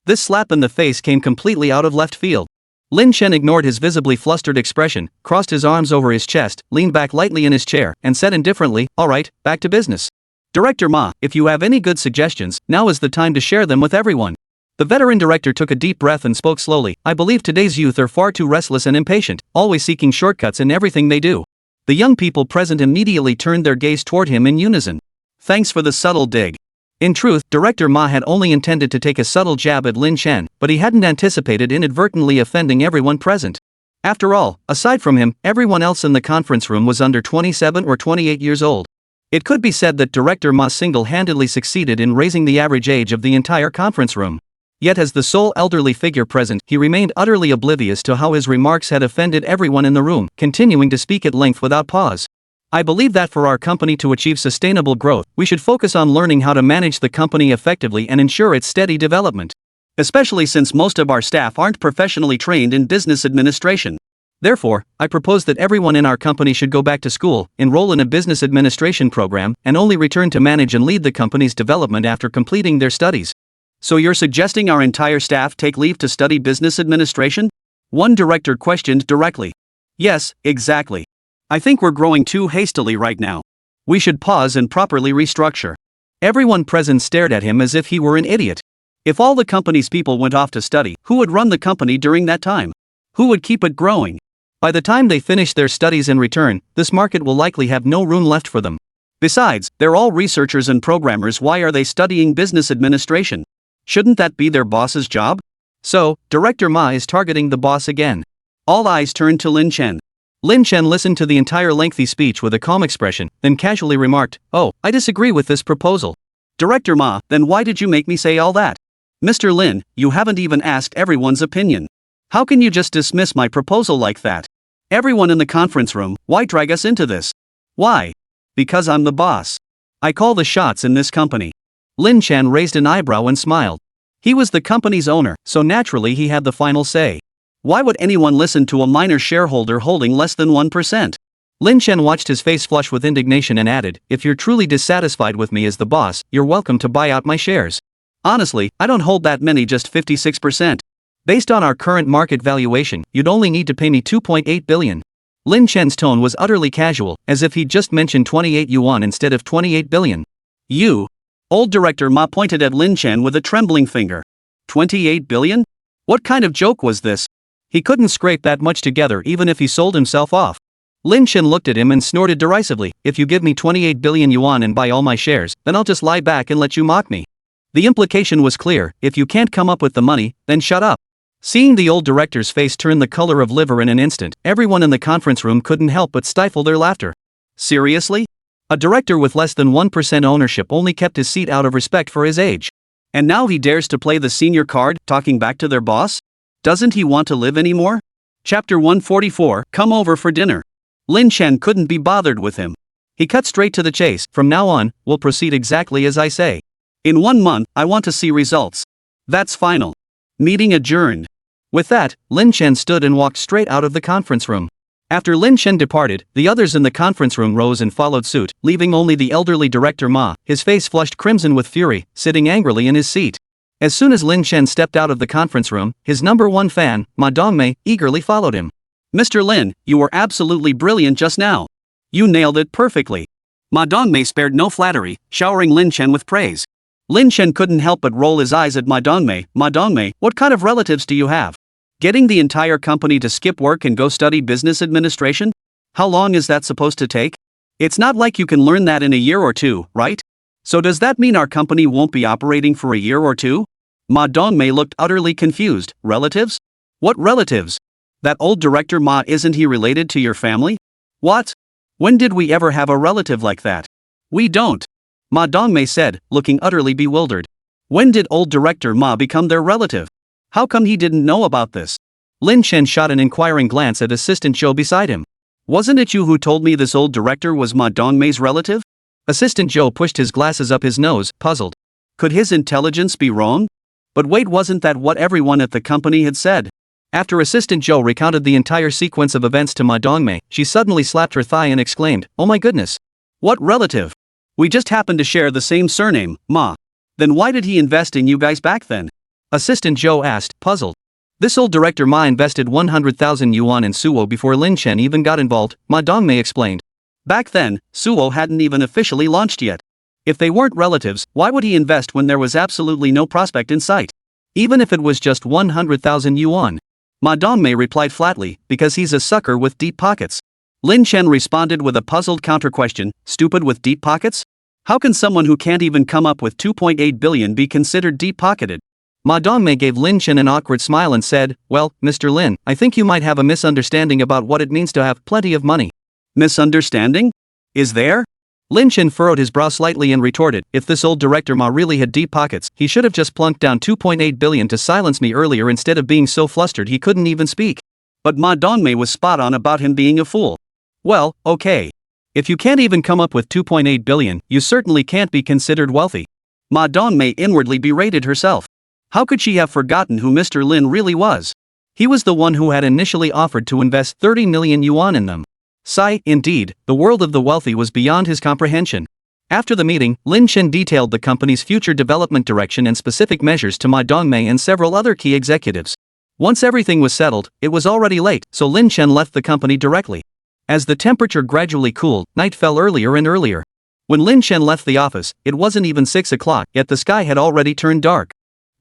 [SPEAKER 1] This slap in the face came completely out of left field. Lin Chen ignored his visibly flustered expression, crossed his arms over his chest, leaned back lightly in his chair, and said indifferently, all right, back to business. Director Ma, if you have any good suggestions, now is the time to share them with everyone. The veteran director took a deep breath and spoke slowly. I believe today's youth are far too restless and impatient, always seeking shortcuts in everything they do. The young people present immediately turned their gaze toward him in unison. Thanks for the subtle dig. In truth, Director Ma had only intended to take a subtle jab at Lin Chen, but he hadn't anticipated inadvertently offending everyone present. After all, aside from him, everyone else in the conference room was under 27 or 28 years old. It could be said that Director Ma single-handedly succeeded in raising the average age of the entire conference room. Yet as the sole elderly figure present, he remained utterly oblivious to how his remarks had offended everyone in the room, continuing to speak at length without pause. I believe that for our company to achieve sustainable growth, we should focus on learning how to manage the company effectively and ensure its steady development. Especially since most of our staff aren't professionally trained in business administration. Therefore, I propose that everyone in our company should go back to school, enroll in a business administration program, and only return to manage and lead the company's development after completing their studies. So you're suggesting our entire staff take leave to study business administration? One director questioned directly. Yes, exactly. I think we're growing too hastily right now. We should pause and properly restructure. Everyone present stared at him as if he were an idiot. If all the company's people went off to study, who would run the company during that time? Who would keep it growing? By the time they finish their studies and return, this market will likely have no room left for them. Besides, they're all researchers and programmers. Why are they studying business administration? Shouldn't that be their boss's job? So, Director Ma is targeting the boss again. All eyes turned to Lin Chen. Lin Chen listened to the entire lengthy speech with a calm expression, then casually remarked, oh, I disagree with this proposal. Director Ma, then why did you make me say all that? Mr. Lin, you haven't even asked everyone's opinion. How can you just dismiss my proposal like that? Everyone in the conference room, why drag us into this? Why? Because I'm the boss. I call the shots in this company. Lin Chen raised an eyebrow and smiled. He was the company's owner, so naturally he had the final say. Why would anyone listen to a minor shareholder holding less than 1%? Lin Chen watched his face flush with indignation and added, if you're truly dissatisfied with me as the boss, you're welcome to buy out my shares. Honestly, I don't hold that many, just 56%. Based on our current market valuation, you'd only need to pay me 2.8 billion. Lin Chen's tone was utterly casual, as if he'd just mentioned 28 yuan instead of 28 billion. You? Old director Ma pointed at Lin Chen with a trembling finger. 28 billion? What kind of joke was this? He couldn't scrape that much together even if he sold himself off. Lin Chen looked at him and snorted derisively. If you give me 28 billion yuan and buy all my shares, then I'll just lie back and let you mock me. The implication was clear: if you can't come up with the money, then shut up. Seeing the old director's face turn the color of liver in an instant, everyone in the conference room couldn't help but stifle their laughter. Seriously? A director with less than 1% ownership only kept his seat out of respect for his age. And now he dares to play the senior card, talking back to their boss? Doesn't he want to live anymore? Chapter 144, Come Over for Dinner. Lin Chen couldn't be bothered with him. He cut straight to the chase. From now on, we'll proceed exactly as I say. In 1 month, I want to see results. That's final. Meeting adjourned. With that, Lin Chen stood and walked straight out of the conference room. After Lin Chen departed, the others in the conference room rose and followed suit, leaving only the elderly director Ma, his face flushed crimson with fury, sitting angrily in his seat. As soon as Lin Chen stepped out of the conference room, his number one fan, Ma Dongmei, eagerly followed him. Mr. Lin, you were absolutely brilliant just now. You nailed it perfectly. Ma Dongmei spared no flattery, showering Lin Chen with praise. Lin Chen couldn't help but roll his eyes at Ma Dongmei. Ma Dongmei, what kind of relatives do you have? Getting the entire company to skip work and go study business administration? How long is that supposed to take? It's not like you can learn that in a year or two, right? So does that mean our company won't be operating for a year or two? Ma Dongmei looked utterly confused. Relatives? What relatives? That old director Ma, isn't he related to your family? What? When did we ever have a relative like that? We don't. Ma Dongmei said, looking utterly bewildered. When did old director Ma become their relative? How come he didn't know about this? Lin Chen shot an inquiring glance at Assistant Zhou beside him. Wasn't it you who told me this old director was Ma Dongmei's relative? Assistant Zhou pushed his glasses up his nose, puzzled. Could his intelligence be wrong? But wait, wasn't that what everyone at the company had said? After Assistant Zhou recounted the entire sequence of events to Ma Dongmei, she suddenly slapped her thigh and exclaimed, "Oh my goodness! What relative? We just happen to share the same surname, Ma. Then why did he invest in you guys back then?" Assistant Zhou asked, puzzled. This old director Ma invested 100,000 yuan in Suwo before Lin Chen even got involved, Ma Dongmei explained. Back then, Suwo hadn't even officially launched yet. If they weren't relatives, why would he invest when there was absolutely no prospect in sight? Even if it was just 100,000 yuan. Ma Dongmei replied flatly, because he's a sucker with deep pockets. Lin Chen responded with a puzzled counter-question, stupid with deep pockets? How can someone who can't even come up with 2.8 billion be considered deep-pocketed? Ma Dongmei gave Lin Chen an awkward smile and said, "Well, Mr. Lin, I think you might have a misunderstanding about what it means to have plenty of money." Misunderstanding? Is there? Lin Chen furrowed his brow slightly and retorted, if this old director Ma really had deep pockets, he should have just plunked down 2.8 billion to silence me earlier instead of being so flustered he couldn't even speak. But Ma Dongmei was spot on about him being a fool. Well, okay. If you can't even come up with 2.8 billion, you certainly can't be considered wealthy. Ma Dongmei inwardly berated herself. How could she have forgotten who Mr. Lin really was? He was the one who had initially offered to invest 30 million yuan in them. Sigh, indeed, the world of the wealthy was beyond his comprehension. After the meeting, Lin Chen detailed the company's future development direction and specific measures to Ma Dongmei and several other key executives. Once everything was settled, it was already late, so Lin Chen left the company directly. As the temperature gradually cooled, night fell earlier and earlier. When Lin Chen left the office, it wasn't even 6 o'clock, yet the sky had already turned dark.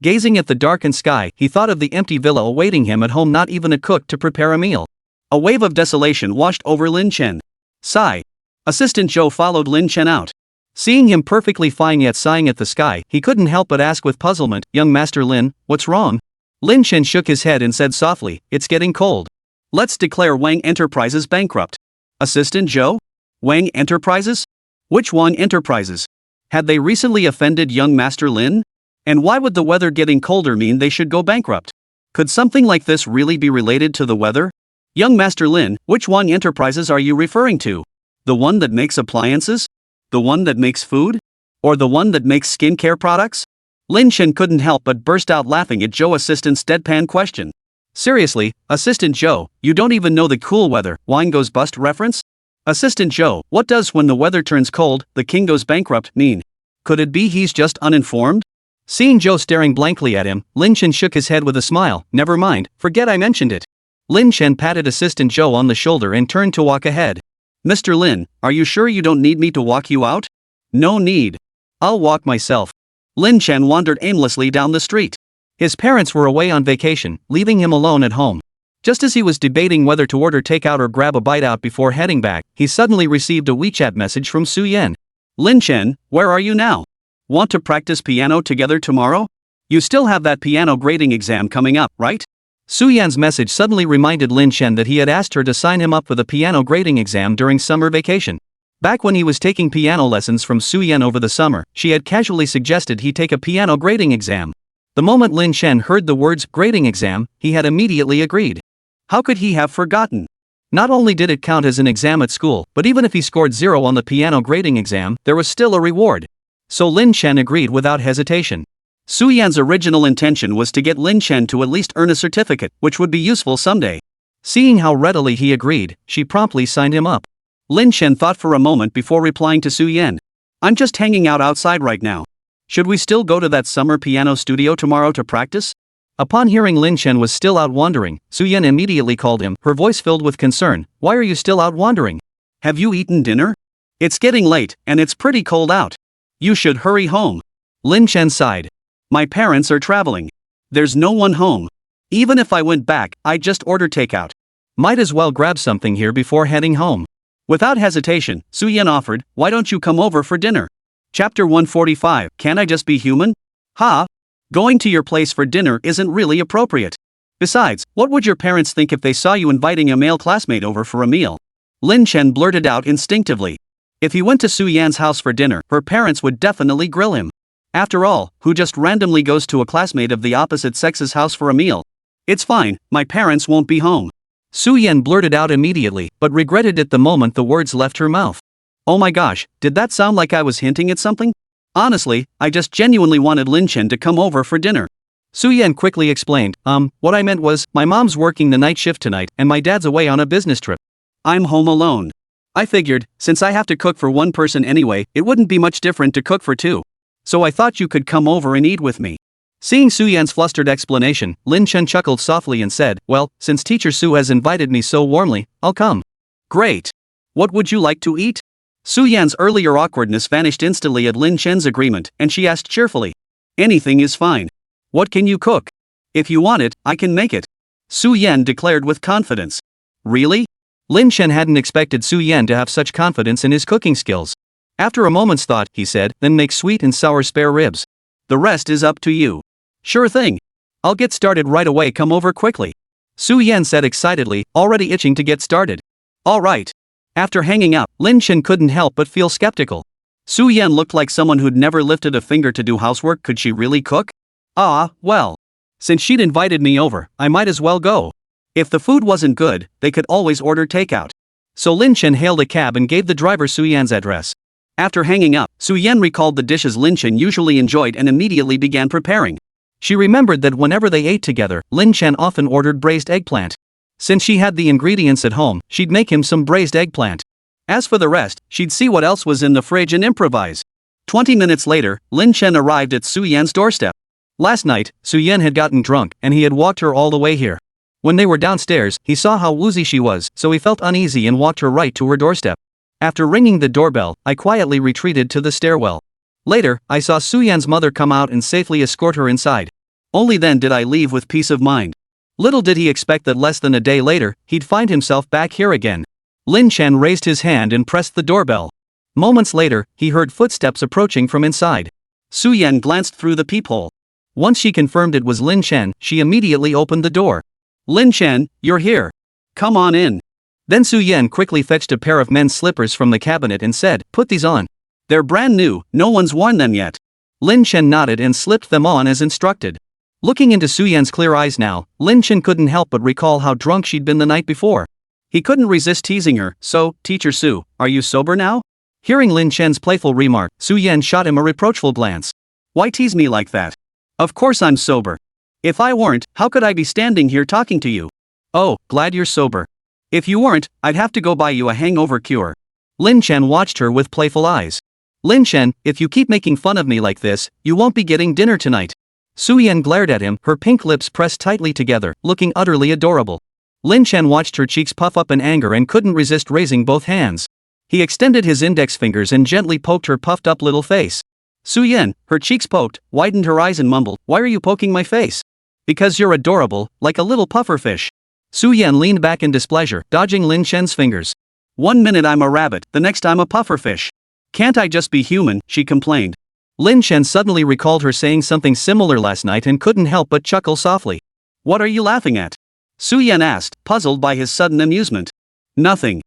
[SPEAKER 1] Gazing at the darkened sky, he thought of the empty villa awaiting him at home, not even a cook to prepare a meal. A wave of desolation washed over Lin Chen. Sigh. Assistant Zhou followed Lin Chen out. Seeing him perfectly fine yet sighing at the sky, he couldn't help but ask with puzzlement, "Young Master Lin, what's wrong?" Lin Chen shook his head and said softly, "It's getting cold. Let's declare Wang Enterprises bankrupt." Assistant Zhou? Wang Enterprises? Which Wang Enterprises? Had they recently offended young Master Lin? And why would the weather getting colder mean they should go bankrupt? Could something like this really be related to the weather? Young Master Lin, which Wang Enterprises are you referring to? The one that makes appliances? The one that makes food? Or the one that makes skincare products? Lin Chen couldn't help but burst out laughing at Zhou Assistant's deadpan question. Seriously, Assistant Zhou, you don't even know the cool weather, wine goes bust reference? Assistant Zhou, what does when the weather turns cold, the king goes bankrupt mean? Could it be he's just uninformed? Seeing Zhou staring blankly at him, Lin Chen shook his head with a smile, "Never mind, forget I mentioned it." Lin Chen patted Assistant Joe on the shoulder and turned to walk ahead. Mr. Lin, are you sure you don't need me to walk you out? No need. I'll walk myself. Lin Chen wandered aimlessly down the street. His parents were away on vacation, leaving him alone at home. Just as he was debating whether to order takeout or grab a bite out before heading back, he suddenly received a WeChat message from Su Yan. Lin Chen, where are you now? Want to practice piano together tomorrow? You still have that piano grading exam coming up, right? Su Yan's message suddenly reminded Lin Chen that he had asked her to sign him up for the piano grading exam during summer vacation. Back when he was taking piano lessons from Su Yan over the summer, she had casually suggested he take a piano grading exam. The moment Lin Chen heard the words grading exam, he had immediately agreed. How could he have forgotten? Not only did it count as an exam at school, but even if he scored 0 on the piano grading exam, there was still a reward. So Lin Chen agreed without hesitation. Su Yan's original intention was to get Lin Chen to at least earn a certificate, which would be useful someday. Seeing how readily he agreed, she promptly signed him up. Lin Chen thought for a moment before replying to Su Yan. I'm just hanging out outside right now. Should we still go to that summer piano studio tomorrow to practice? Upon hearing Lin Chen was still out wandering, Su Yan immediately called him, her voice filled with concern. Why are you still out wandering? Have you eaten dinner? It's getting late, and it's pretty cold out. You should hurry home. Lin Chen sighed. My parents are traveling. There's no one home. Even if I went back, I'd just order takeout. Might as well grab something here before heading home. Without hesitation, Su Yan offered, why don't you come over for dinner? Chapter 145, Can I Just Be Human? Ha! Going to your place for dinner isn't really appropriate. Besides, what would your parents think if they saw you inviting a male classmate over for a meal? Lin Chen blurted out instinctively. If he went to Su Yan's house for dinner, her parents would definitely grill him. After all, who just randomly goes to a classmate of the opposite sex's house for a meal? It's fine, my parents won't be home. Su Yan blurted out immediately, but regretted it the moment the words left her mouth. Oh my gosh, did that sound like I was hinting at something? Honestly, I just genuinely wanted Lin Chen to come over for dinner. Su Yan quickly explained, what I meant was, my mom's working the night shift tonight and my dad's away on a business trip. I'm home alone. I figured, since I have to cook for one person anyway, it wouldn't be much different to cook for two. So I thought you could come over and eat with me. Seeing Su Yan's flustered explanation, Lin Chen chuckled softly and said, well, since Teacher Su has invited me so warmly, I'll come. Great. What would you like to eat? Su Yan's earlier awkwardness vanished instantly at Lin Chen's agreement, and she asked cheerfully. Anything is fine. What can you cook? If you want it, I can make it. Su Yan declared with confidence. Really? Lin Chen hadn't expected Su Yan to have such confidence in his cooking skills. After a moment's thought, he said, then make sweet and sour spare ribs. The rest is up to you. Sure thing. I'll get started right away, come over quickly. Su Yan said excitedly, already itching to get started. All right. After hanging up, Lin Chen couldn't help but feel skeptical. Su Yan looked like someone who'd never lifted a finger to do housework. Could she really cook? Well. Since she'd invited me over, I might as well go. If the food wasn't good, they could always order takeout. So Lin Chen hailed a cab and gave the driver Su Yan's address. After hanging up, Su Yan recalled the dishes Lin Chen usually enjoyed and immediately began preparing. She remembered that whenever they ate together, Lin Chen often ordered braised eggplant. Since she had the ingredients at home, she'd make him some braised eggplant. As for the rest, she'd see what else was in the fridge and improvise. 20 minutes later, Lin Chen arrived at Su Yan's doorstep. Last night, Su Yan had gotten drunk and he had walked her all the way here. When they were downstairs, he saw how woozy she was, so he felt uneasy and walked her right to her doorstep. After ringing the doorbell, I quietly retreated to the stairwell. Later, I saw Su Yan's mother come out and safely escort her inside. Only then did I leave with peace of mind. Little did he expect that less than a day later, he'd find himself back here again. Lin Chen raised his hand and pressed the doorbell. Moments later, he heard footsteps approaching from inside. Su Yan glanced through the peephole. Once she confirmed it was Lin Chen, she immediately opened the door. Lin Chen, you're here. Come on in. Then Su Yan quickly fetched a pair of men's slippers from the cabinet and said, put these on. They're brand new, no one's worn them yet. Lin Chen nodded and slipped them on as instructed. Looking into Su Yan's clear eyes now, Lin Chen couldn't help but recall how drunk she'd been the night before. He couldn't resist teasing her, so, Teacher Su, are you sober now? Hearing Lin Chen's playful remark, Su Yan shot him a reproachful glance. Why tease me like that? Of course I'm sober. If I weren't, how could I be standing here talking to you? Oh, glad you're sober. If you weren't, I'd have to go buy you a hangover cure. Lin Chen watched her with playful eyes. Lin Chen, if you keep making fun of me like this, you won't be getting dinner tonight. Su Yan glared at him, her pink lips pressed tightly together, looking utterly adorable. Lin Chen watched her cheeks puff up in anger and couldn't resist raising both hands. He extended his index fingers and gently poked her puffed up little face. Su Yan, her cheeks poked, widened her eyes and mumbled, "Why are you poking my face?" "Because you're adorable, like a little pufferfish." Su Yan leaned back in displeasure, dodging Lin Chen's fingers. "One minute I'm a rabbit, the next I'm a pufferfish. Can't I just be human?" she complained. Lin Chen suddenly recalled her saying something similar last night and couldn't help but chuckle softly. "What are you laughing at?" Su Yan asked, puzzled by his sudden amusement. "Nothing.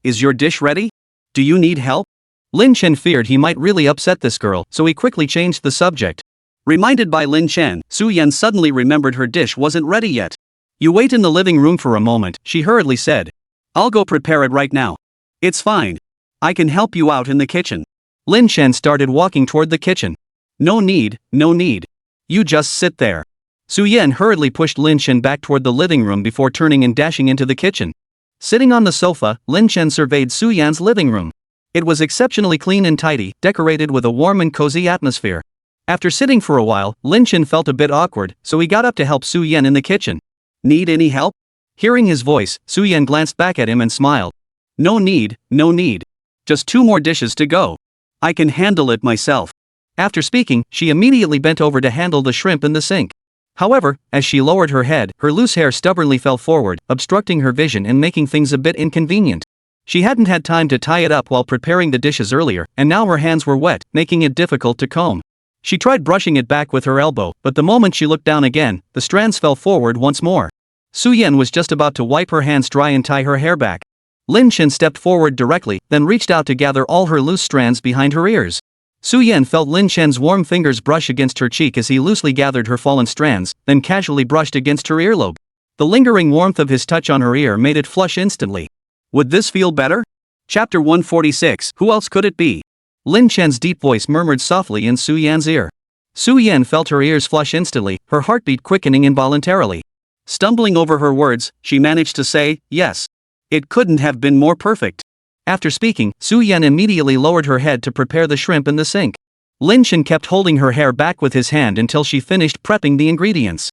[SPEAKER 1] Is your dish ready? Do you need help?" Lin Chen feared he might really upset this girl, so he quickly changed the subject. Reminded by Lin Chen, Su Yan suddenly remembered her dish wasn't ready yet. "You wait in the living room for a moment," she hurriedly said. "I'll go prepare it right now." "It's fine. I can help you out in the kitchen." Lin Chen started walking toward the kitchen. No need. You just sit there." Su Yan hurriedly pushed Lin Chen back toward the living room before turning and dashing into the kitchen. Sitting on the sofa, Lin Chen surveyed Su Yan's living room. It was exceptionally clean and tidy, decorated with a warm and cozy atmosphere. After sitting for a while, Lin Chen felt a bit awkward, so he got up to help Su Yan in the kitchen. "Need any help?" Hearing his voice, Su Yan glanced back at him and smiled. No need. Just 2 more dishes to go. I can handle it myself." After speaking, she immediately bent over to handle the shrimp in the sink. However, as she lowered her head, her loose hair stubbornly fell forward, obstructing her vision and making things a bit inconvenient. She hadn't had time to tie it up while preparing the dishes earlier, and now her hands were wet, making it difficult to comb. She tried brushing it back with her elbow, but the moment she looked down again, the strands fell forward once more. Su Yan was just about to wipe her hands dry and tie her hair back. Lin Chen stepped forward directly, then reached out to gather all her loose strands behind her ears. Su Yan felt Lin Chen's warm fingers brush against her cheek as he loosely gathered her fallen strands, then casually brushed against her earlobe. The lingering warmth of his touch on her ear made it flush instantly. Would this feel better? Chapter 146. Who else could it be? Lin Chen's deep voice murmured softly in Su Yan's ear. Su Yan felt her ears flush instantly, her heartbeat quickening involuntarily. Stumbling over her words, she managed to say, "Yes. It couldn't have been more perfect." After speaking, Su Yan immediately lowered her head to prepare the shrimp in the sink. Lin Chen kept holding her hair back with his hand until she finished prepping the ingredients.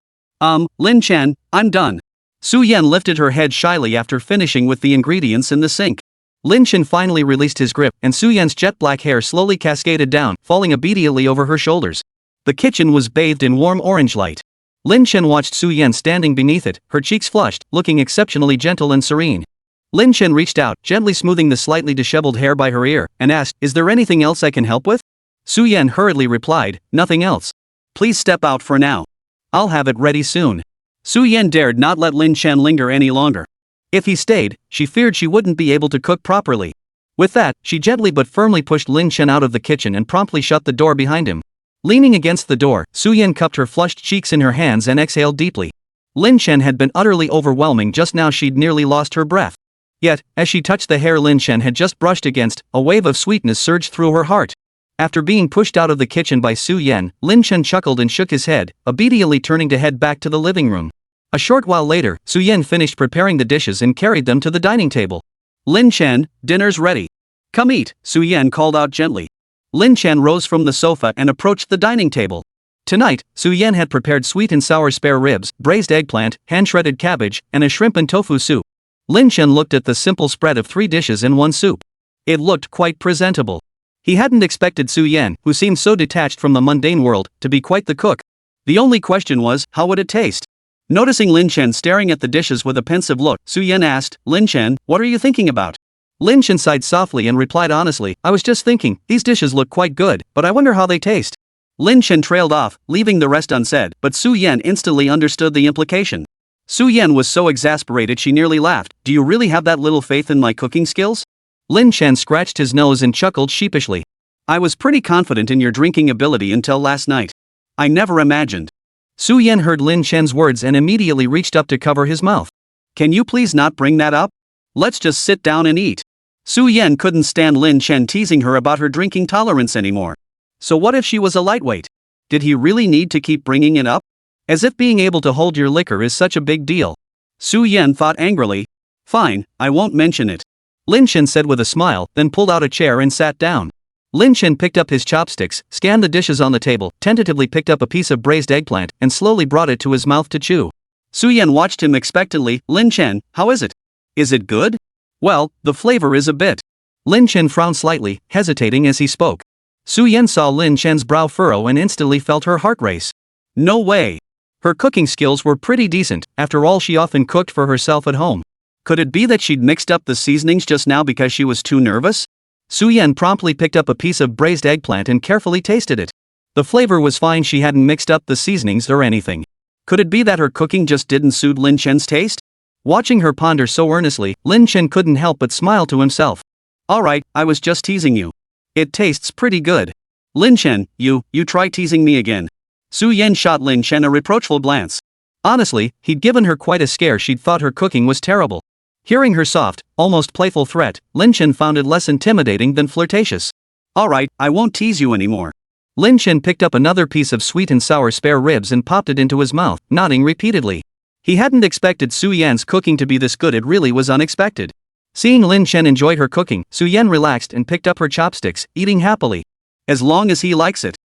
[SPEAKER 1] Lin Chen, I'm done." Su Yan lifted her head shyly after finishing with the ingredients in the sink. Lin Chen finally released his grip, and Su Yan's jet black hair slowly cascaded down, falling obediently over her shoulders. The kitchen was bathed in warm orange light. Lin Chen watched Su Yan standing beneath it, her cheeks flushed, looking exceptionally gentle and serene. Lin Chen reached out, gently smoothing the slightly disheveled hair by her ear, and asked, "Is there anything else I can help with?" Su Yan hurriedly replied, "Nothing else. Please step out for now. I'll have it ready soon." Su Yan dared not let Lin Chen linger any longer. If he stayed, she feared she wouldn't be able to cook properly. With that, she gently but firmly pushed Lin Chen out of the kitchen and promptly shut the door behind him. Leaning against the door, Su Yan cupped her flushed cheeks in her hands and exhaled deeply. Lin Chen had been utterly overwhelming just now, she'd nearly lost her breath. Yet, as she touched the hair Lin Chen had just brushed against, a wave of sweetness surged through her heart. After being pushed out of the kitchen by Su Yan, Lin Chen chuckled and shook his head, obediently turning to head back to the living room. A short while later, Su Yan finished preparing the dishes and carried them to the dining table. "Lin Chen, dinner's ready. Come eat," Su Yan called out gently. Lin Chen rose from the sofa and approached the dining table. Tonight, Su Yan had prepared sweet and sour spare ribs, braised eggplant, hand-shredded cabbage, and a shrimp and tofu soup. Lin Chen looked at the simple spread of 3 dishes in one soup. It looked quite presentable. He hadn't expected Su Yan, who seemed so detached from the mundane world, to be quite the cook. The only question was, how would it taste? Noticing Lin Chen staring at the dishes with a pensive look, Su Yan asked, "Lin Chen, what are you thinking about?" Lin Chen sighed softly and replied honestly, "I was just thinking, these dishes look quite good, but I wonder how they taste." Lin Chen trailed off, leaving the rest unsaid, but Su Yan instantly understood the implication. Su Yan was so exasperated she nearly laughed. "Do you really have that little faith in my cooking skills?" Lin Chen scratched his nose and chuckled sheepishly. "I was pretty confident in your drinking ability until last night. I never imagined." Su Yan heard Lin Chen's words and immediately reached up to cover his mouth. "Can you please not bring that up? Let's just sit down and eat." Su Yan couldn't stand Lin Chen teasing her about her drinking tolerance anymore. So what if she was a lightweight? Did he really need to keep bringing it up? As if being able to hold your liquor is such a big deal. Su Yan thought angrily. "Fine, I won't mention it," Lin Chen said with a smile, then pulled out a chair and sat down. Lin Chen picked up his chopsticks, scanned the dishes on the table, tentatively picked up a piece of braised eggplant, and slowly brought it to his mouth to chew. Su-Yen watched him expectantly. Lin Chen, how is it? Is it good? Well, the flavor is a bit. Lin Chen frowned slightly, hesitating as he spoke. Su-Yen saw Lin Chen's brow furrow and instantly felt her heart race. No way. Her cooking skills were pretty decent, after all she often cooked for herself at home. Could it be that she'd mixed up the seasonings just now because she was too nervous? Su-Yen promptly picked up a piece of braised eggplant and carefully tasted it. The flavor was fine, she hadn't mixed up the seasonings or anything. Could it be that her cooking just didn't suit Lin Chen's taste? Watching her ponder so earnestly, Lin Chen couldn't help but smile to himself. Alright, I was just teasing you. It tastes pretty good. Lin Chen, you try teasing me again. Su-Yen shot Lin Chen a reproachful glance. Honestly, he'd given her quite a scare, she'd thought her cooking was terrible. Hearing her soft, almost playful threat, Lin Chen found it less intimidating than flirtatious. Alright, I won't tease you anymore. Lin Chen picked up another piece of sweet and sour spare ribs and popped it into his mouth, nodding repeatedly. He hadn't expected Su-Yen's cooking to be this good, it really was unexpected. Seeing Lin Chen enjoy her cooking, Su-Yen relaxed and picked up her chopsticks, eating happily. As long as he likes it.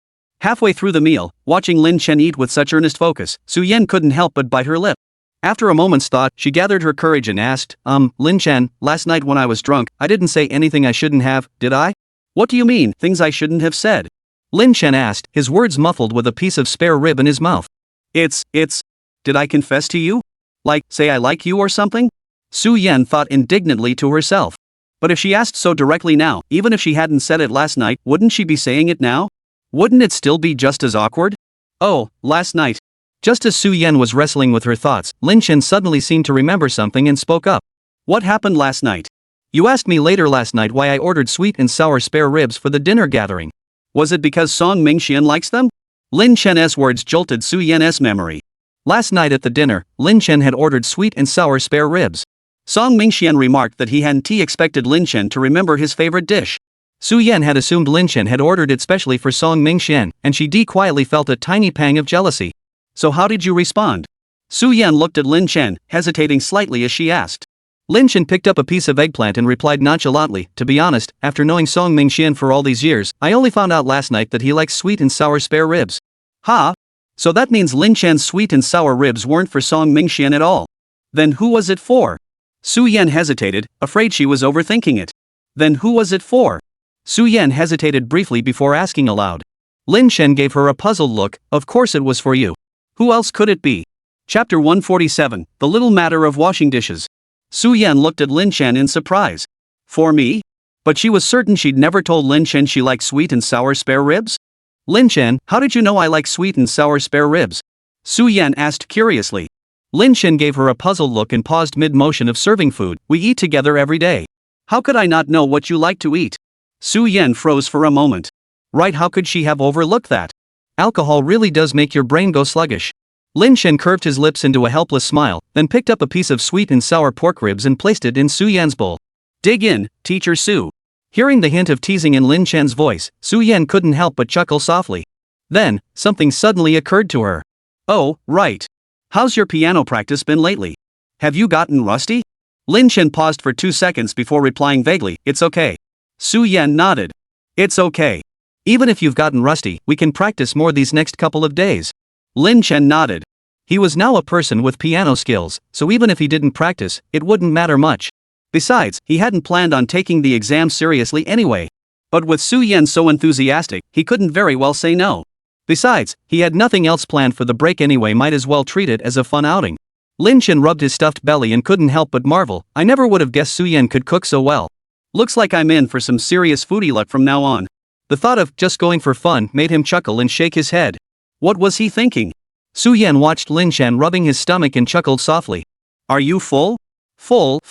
[SPEAKER 1] Halfway through the meal, watching Lin Chen eat with such earnest focus, Su-Yen couldn't help but bite her lip. After a moment's thought, she gathered her courage and asked, Lin Chen, last night when I was drunk, I didn't say anything I shouldn't have, did I? What do you mean, things I shouldn't have said? Lin Chen asked, his words muffled with a piece of spare rib in his mouth. Did I confess to you? Like, say I like you or something? Su-Yen thought indignantly to herself. But if she asked so directly now, even if she hadn't said it last night, wouldn't she be saying it now? Wouldn't it still be just as awkward? Oh, last night. Just as Su-Yen was wrestling with her thoughts, Lin Chen suddenly seemed to remember something and spoke up. What happened last night? You asked me later last night why I ordered sweet and sour spare ribs for the dinner gathering. Was it because Song Mingxian likes them? Lin Chen's words jolted Su-Yen's memory. Last night at the dinner, Lin Chen had ordered sweet and sour spare ribs. Song Mingxian remarked that he hadn't expected Lin Chen to remember his favorite dish. Su-Yen had assumed Lin Chen had ordered it specially for Song Mingxian, and she quietly felt a tiny pang of jealousy. So how did you respond? Su-Yen looked at Lin Chen, hesitating slightly as she asked. Lin Chen picked up a piece of eggplant and replied nonchalantly, to be honest, after knowing Song Mingxian for all these years, I only found out last night that he likes sweet and sour spare ribs. Ha? So that means Lin Chen's sweet and sour ribs weren't for Song Mingxian at all. Then who was it for? Su-Yen hesitated, afraid she was overthinking it. Then who was it for? Su-Yen hesitated briefly before asking aloud. Lin Chen gave her a puzzled look, of course it was for you. Who else could it be? Chapter 147, The Little Matter of Washing Dishes. Su-Yen looked at Lin Chen in surprise. For me? But she was certain she'd never told Lin Chen she liked sweet and sour spare ribs? Lin Chen, how did you know I like sweet and sour spare ribs? Su-Yen asked curiously. Lin Chen gave her a puzzled look and paused mid-motion of serving food. We eat together every day. How could I not know what you like to eat? Su-Yen froze for a moment. Right, how could she have overlooked that? Alcohol really does make your brain go sluggish. Lin Chen curved his lips into a helpless smile, then picked up a piece of sweet and sour pork ribs and placed it in Su-Yen's bowl. Dig in, Teacher Su. Hearing the hint of teasing in Lin Chen's voice, Su-Yen couldn't help but chuckle softly. Then, something suddenly occurred to her. Oh, right. How's your piano practice been lately? Have you gotten rusty? Lin Chen paused for 2 seconds before replying vaguely, it's okay. Su-Yen nodded. It's okay. Even if you've gotten rusty, we can practice more these next couple of days. Lin Chen nodded. He was now a person with piano skills, so even if he didn't practice, it wouldn't matter much. Besides, he hadn't planned on taking the exam seriously anyway. But with Su-Yen so enthusiastic, he couldn't very well say no. Besides, he had nothing else planned for the break anyway, might as well treat it as a fun outing. Lin Chen rubbed his stuffed belly and couldn't help but marvel, I never would have guessed Su-Yen could cook so well. Looks like I'm in for some serious foodie luck from now on. The thought of just going for fun made him chuckle and shake his head. What was he thinking? Su-Yen watched Lin Chen rubbing his stomach and chuckled softly. Are you full? Full.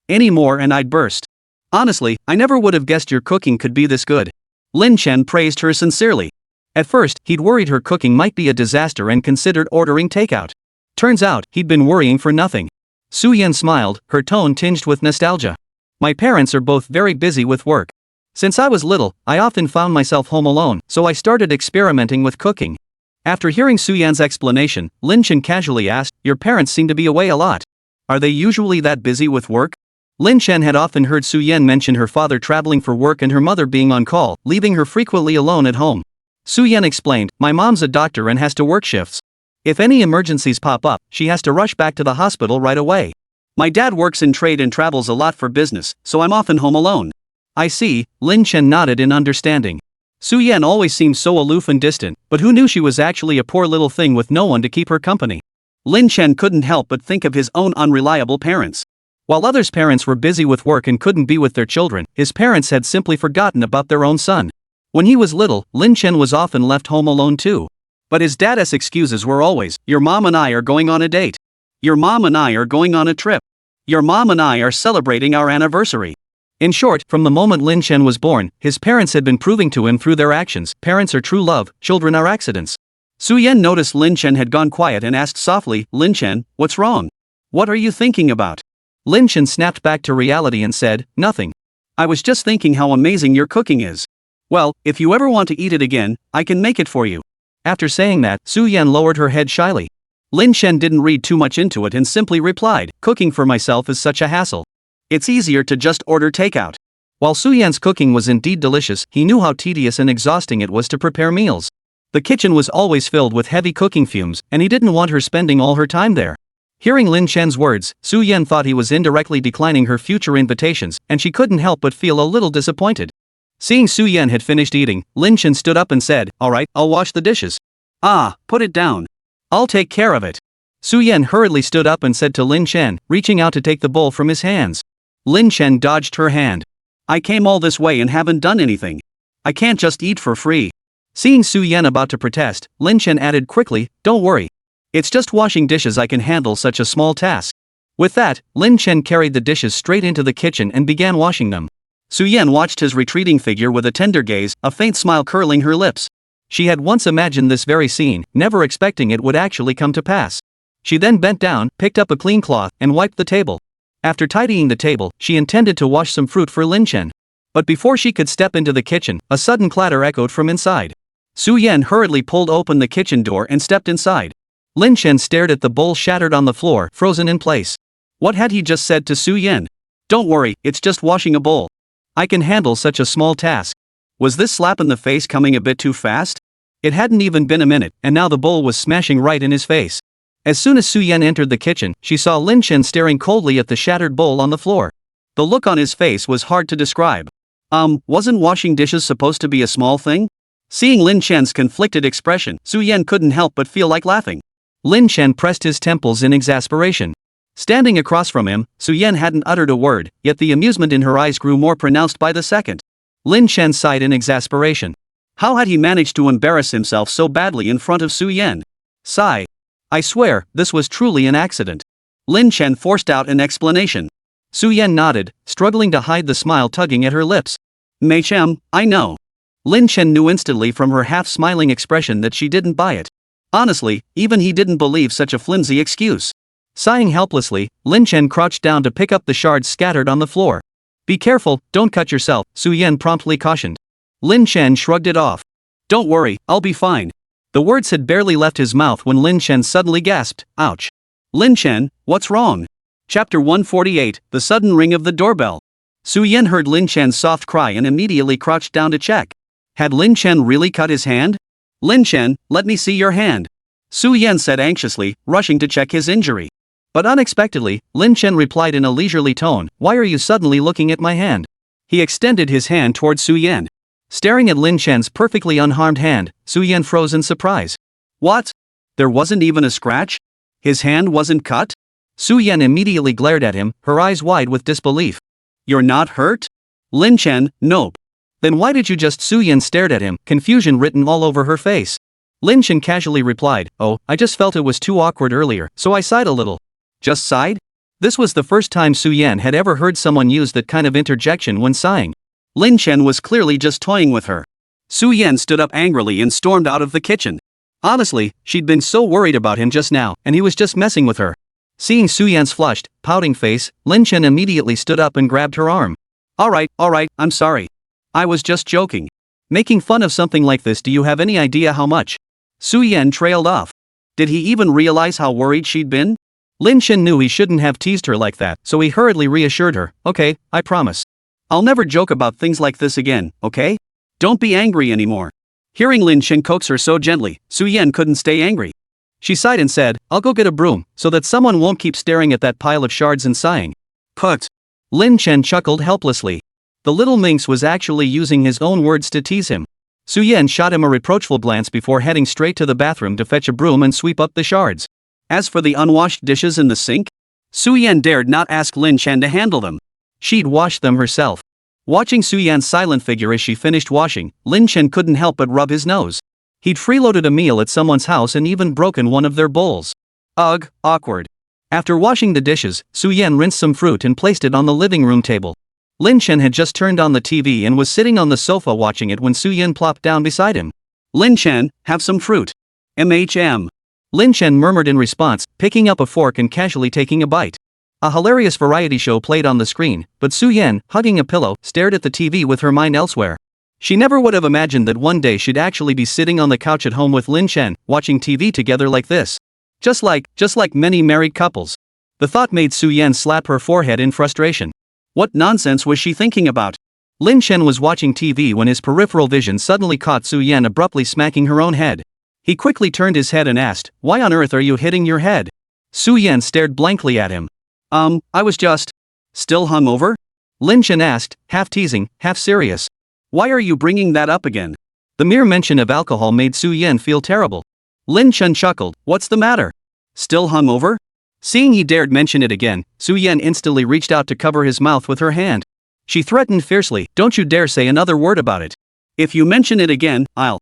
[SPEAKER 1] Any more and I'd burst. Honestly, I never would have guessed your cooking could be this good. Lin Chen praised her sincerely. At first, he'd worried her cooking might be a disaster and considered ordering takeout. Turns out, he'd been worrying for nothing. Su-Yen smiled, her tone tinged with nostalgia. My parents are both very busy with work. Since I was little, I often found myself home alone, so I started experimenting with cooking. After hearing Su-Yen's explanation, Lin Chen casually asked, your parents seem to be away a lot. Are they usually that busy with work? Lin Chen had often heard Su-Yen mention her father traveling for work and her mother being on call, leaving her frequently alone at home. Su-Yen explained, my mom's a doctor and has to work shifts. If any emergencies pop up, she has to rush back to the hospital right away. My dad works in trade and travels a lot for business, so I'm often home alone. I see, Lin Chen nodded in understanding. Su Yan always seemed so aloof and distant, but who knew she was actually a poor little thing with no one to keep her company? Lin Chen couldn't help but think of his own unreliable parents. While others' parents were busy with work and couldn't be with their children, his parents had simply forgotten about their own son. When he was little, Lin Chen was often left home alone too. But his dad's excuses were always, "Your mom and I are going on a date. Your mom and I are going on a trip. Your mom and I are celebrating our anniversary." In short, from the moment Lin Chen was born, his parents had been proving to him through their actions, parents are true love, children are accidents. Su Yan noticed Lin Chen had gone quiet and asked softly, "Lin Chen, what's wrong? What are you thinking about?" Lin Chen snapped back to reality and said, "Nothing. I was just thinking how amazing your cooking is. Well, if you ever want to eat it again, I can make it for you." After saying that, Su Yan lowered her head shyly. Lin Chen didn't read too much into it and simply replied, "Cooking for myself is such a hassle. It's easier to just order takeout." While Su Yan's cooking was indeed delicious, he knew how tedious and exhausting it was to prepare meals. The kitchen was always filled with heavy cooking fumes, and he didn't want her spending all her time there. Hearing Lin Chen's words, Su Yan thought he was indirectly declining her future invitations, and she couldn't help but feel a little disappointed. Seeing Su Yan had finished eating, Lin Chen stood up and said, "All right, I'll wash the dishes." "Ah, put it down. I'll take care of it." Su Yan hurriedly stood up and said to Lin Chen, reaching out to take the bowl from his hands. Lin Chen dodged her hand. "I came all this way and haven't done anything. I can't just eat for free." Seeing Su Yan about to protest, Lin Chen added quickly, "Don't worry. It's just washing dishes, I can handle such a small task." With that, Lin Chen carried the dishes straight into the kitchen and began washing them. Su Yan watched his retreating figure with a tender gaze, a faint smile curling her lips. She had once imagined this very scene, never expecting it would actually come to pass. She then bent down, picked up a clean cloth, and wiped the table. After tidying the table, she intended to wash some fruit for Lin Chen. But before she could step into the kitchen, a sudden clatter echoed from inside. Su Yan hurriedly pulled open the kitchen door and stepped inside. Lin Chen stared at the bowl shattered on the floor, frozen in place. What had he just said to Su Yan? "Don't worry, it's just washing a bowl. I can handle such a small task." Was this slap in the face coming a bit too fast? It hadn't even been a minute, and now the bowl was smashing right in his face. As soon as Su Yan entered the kitchen, she saw Lin Chen staring coldly at the shattered bowl on the floor. The look on his face was hard to describe. Wasn't washing dishes supposed to be a small thing? Seeing Lin Chen's conflicted expression, Su Yan couldn't help but feel like laughing. Lin Chen pressed his temples in exasperation. Standing across from him, Su Yan hadn't uttered a word, yet the amusement in her eyes grew more pronounced by the second. Lin Chen sighed in exasperation. How had he managed to embarrass himself so badly in front of Su Yan? Sigh. "I swear, this was truly an accident." Lin Chen forced out an explanation. Su Yan nodded, struggling to hide the smile tugging at her lips. "Mei Chem, I know." Lin Chen knew instantly from her half-smiling expression that she didn't buy it. Honestly, even he didn't believe such a flimsy excuse. Sighing helplessly, Lin Chen crouched down to pick up the shards scattered on the floor. "Be careful, don't cut yourself," Su Yan promptly cautioned. Lin Chen shrugged it off. "Don't worry, I'll be fine." The words had barely left his mouth when Lin Chen suddenly gasped, "Ouch." "Lin Chen, what's wrong?" Chapter 148, The Sudden Ring of the Doorbell. Su Yan heard Lin Chen's soft cry and immediately crouched down to check. Had Lin Chen really cut his hand? "Lin Chen, let me see your hand," Su Yan said anxiously, rushing to check his injury. But unexpectedly, Lin Chen replied in a leisurely tone, "Why are you suddenly looking at my hand?" He extended his hand toward Su Yan. Staring at Lin Chen's perfectly unharmed hand, Su Yan froze in surprise. "What? There wasn't even a scratch? His hand wasn't cut?" Su Yan immediately glared at him, her eyes wide with disbelief. "You're not hurt?" "Lin Chen, nope." "Then why did you just?" Su Yan stared at him, confusion written all over her face. Lin Chen casually replied, "Oh, I just felt it was too awkward earlier, so I sighed a little." Just sighed? This was the first time Su Yan had ever heard someone use that kind of interjection when sighing. Lin Chen was clearly just toying with her. Su Yan stood up angrily and stormed out of the kitchen. Honestly, she'd been so worried about him just now, and he was just messing with her. Seeing Su Yan's flushed, pouting face, Lin Chen immediately stood up and grabbed her arm. All right, I'm sorry. I was just joking. Making fun of something like this, do you have any idea how much?" Su Yan trailed off. Did he even realize how worried she'd been? Lin Chen knew he shouldn't have teased her like that, so he hurriedly reassured her, "Okay, I promise. I'll never joke about things like this again, okay? Don't be angry anymore." Hearing Lin Chen coax her so gently, Su Yan couldn't stay angry. She sighed and said, I'll go get a broom, so that someone won't keep staring at that pile of shards and sighing. Put. Lin Chen chuckled helplessly. The little minx was actually using his own words to tease him. Su Yan shot him a reproachful glance before heading straight to the bathroom to fetch a broom and sweep up the shards. As for the unwashed dishes in the sink, Su Yan dared not ask Lin Chen to handle them. She'd wash them herself. Watching Su Yan's silent figure as she finished washing, Lin Chen couldn't help but rub his nose. He'd freeloaded a meal at someone's house and even broken one of their bowls. Ugh, awkward. After washing the dishes, Su Yan rinsed some fruit and placed it on the living room table. Lin Chen had just turned on the TV and was sitting on the sofa watching it when Su Yan plopped down beside him. Lin Chen, have some fruit. MHM. Lin Chen murmured in response, picking up a fork and casually taking a bite. A hilarious variety show played on the screen, but Su Yan, hugging a pillow, stared at the TV with her mind elsewhere. She never would have imagined that one day she'd actually be sitting on the couch at home with Lin Chen, watching TV together like this. Just like many married couples. The thought made Su Yan slap her forehead in frustration. What nonsense was she thinking about? Lin Chen was watching TV when his peripheral vision suddenly caught Su Yan abruptly smacking her own head. He quickly turned his head and asked, Why on earth are you hitting your head? Su Yan stared blankly at him. I was just... Still hungover? Lin Chen asked, half teasing, half serious. Why are you bringing that up again? The mere mention of alcohol made Su Yan feel terrible. Lin Chen chuckled, What's the matter? Still hungover? Seeing he dared mention it again, Su Yan instantly reached out to cover his mouth with her hand. She threatened fiercely, Don't you dare say another word about it. If you mention it again, I'll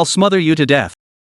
[SPEAKER 1] smother you to death.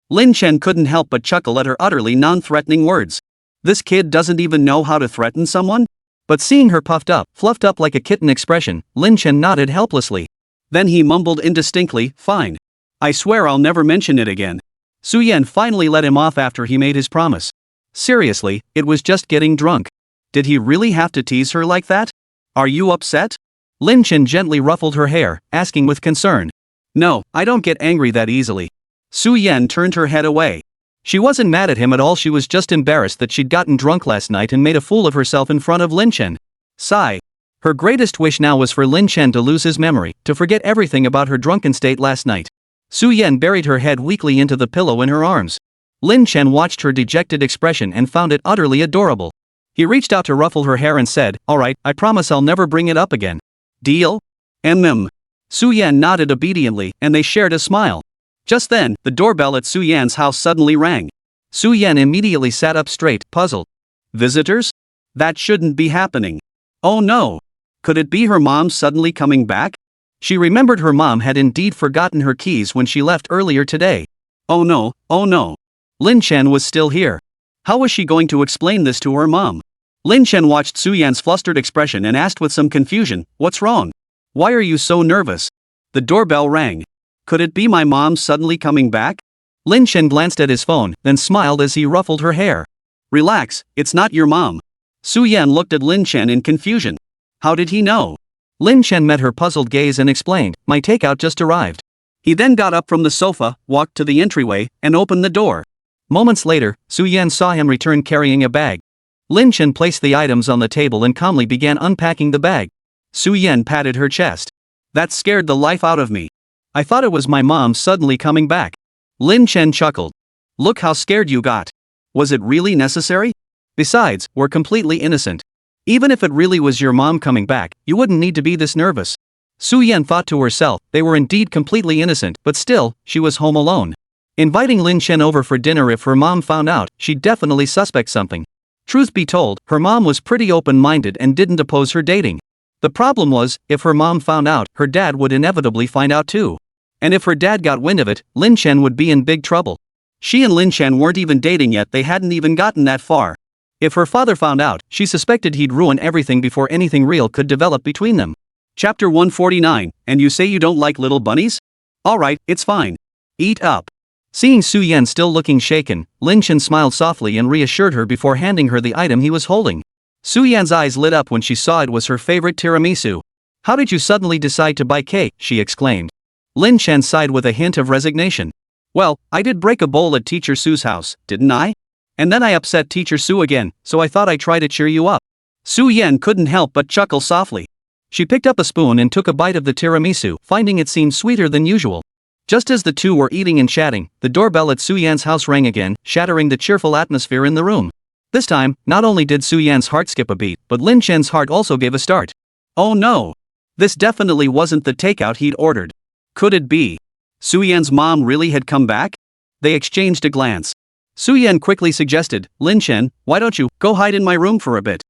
[SPEAKER 1] Lin Chen couldn't help but chuckle at her utterly non-threatening words. This kid doesn't even know how to threaten someone? But seeing her fluffed up like a kitten expression, Lin Chen nodded helplessly. Then he mumbled indistinctly, Fine. I swear I'll never mention it again. Su Yan finally let him off after he made his promise. Seriously, it was just getting drunk. Did he really have to tease her like that? Are you upset? Lin Chen gently ruffled her hair, asking with concern. No, I don't get angry that easily. Su Yan turned her head away. She wasn't mad at him at all, she was just embarrassed that she'd gotten drunk last night and made a fool of herself in front of Lin Chen. Sigh. Her greatest wish now was for Lin Chen to lose his memory, to forget everything about her drunken state last night. Su Yan buried her head weakly into the pillow in her arms. Lin Chen watched her dejected expression and found it utterly adorable. He reached out to ruffle her hair and said, Alright, I promise I'll never bring it up again. Deal? Su Yan nodded obediently, and they shared a smile. Just then, the doorbell at Su Yan's house suddenly rang. Su Yan immediately sat up straight, puzzled. Visitors? That shouldn't be happening. Oh no. Could it be her mom suddenly coming back? She remembered her mom had indeed forgotten her keys when she left earlier today. Oh no. Lin Chen was still here. How was she going to explain this to her mom? Lin Chen watched Su Yan's flustered expression and asked with some confusion, What's wrong? Why are you so nervous? The doorbell rang. Could it be my mom suddenly coming back? Lin Chen glanced at his phone, then smiled as he ruffled her hair. Relax, it's not your mom. Su Yan looked at Lin Chen in confusion. How did he know? Lin Chen met her puzzled gaze and explained, My takeout just arrived. He then got up from the sofa, walked to the entryway, and opened the door. Moments later, Su Yan saw him return carrying a bag. Lin Chen placed the items on the table and calmly began unpacking the bag. Su Yan patted her chest. That scared the life out of me. I thought it was my mom suddenly coming back. Lin Chen chuckled. Look how scared you got. Was it really necessary? Besides, we're completely innocent. Even if it really was your mom coming back, you wouldn't need to be this nervous. Su Yan thought to herself, they were indeed completely innocent, but still, she was home alone. Inviting Lin Chen over for dinner if her mom found out, she'd definitely suspect something. Truth be told, her mom was pretty open-minded and didn't oppose her dating. The problem was, if her mom found out, her dad would inevitably find out too. And if her dad got wind of it, Lin Chen would be in big trouble. She and Lin Chen weren't even dating yet, they hadn't even gotten that far. If her father found out, she suspected he'd ruin everything before anything real could develop between them. Chapter 149, and you say you don't like little bunnies? Alright, it's fine. Eat up. Seeing Su Yan still looking shaken, Lin Chen smiled softly and reassured her before handing her the item he was holding. Su Yan's eyes lit up when she saw it was her favorite tiramisu. How did you suddenly decide to buy cake? She exclaimed. Lin Chen sighed with a hint of resignation. Well, I did break a bowl at Teacher Su's house, didn't I? And then I upset Teacher Su again, so I thought I'd try to cheer you up. Su Yan couldn't help but chuckle softly. She picked up a spoon and took a bite of the tiramisu, finding it seemed sweeter than usual. Just as the two were eating and chatting, the doorbell at Su-Yan's house rang again, shattering the cheerful atmosphere in the room. This time, not only did Su-Yan's heart skip a beat, but Lin Chen's heart also gave a start. Oh no! This definitely wasn't the takeout he'd ordered. Could it be? Su-Yan's mom really had come back? They exchanged a glance. Su-Yan quickly suggested, Lin Chen, why don't you go hide in my room for a bit?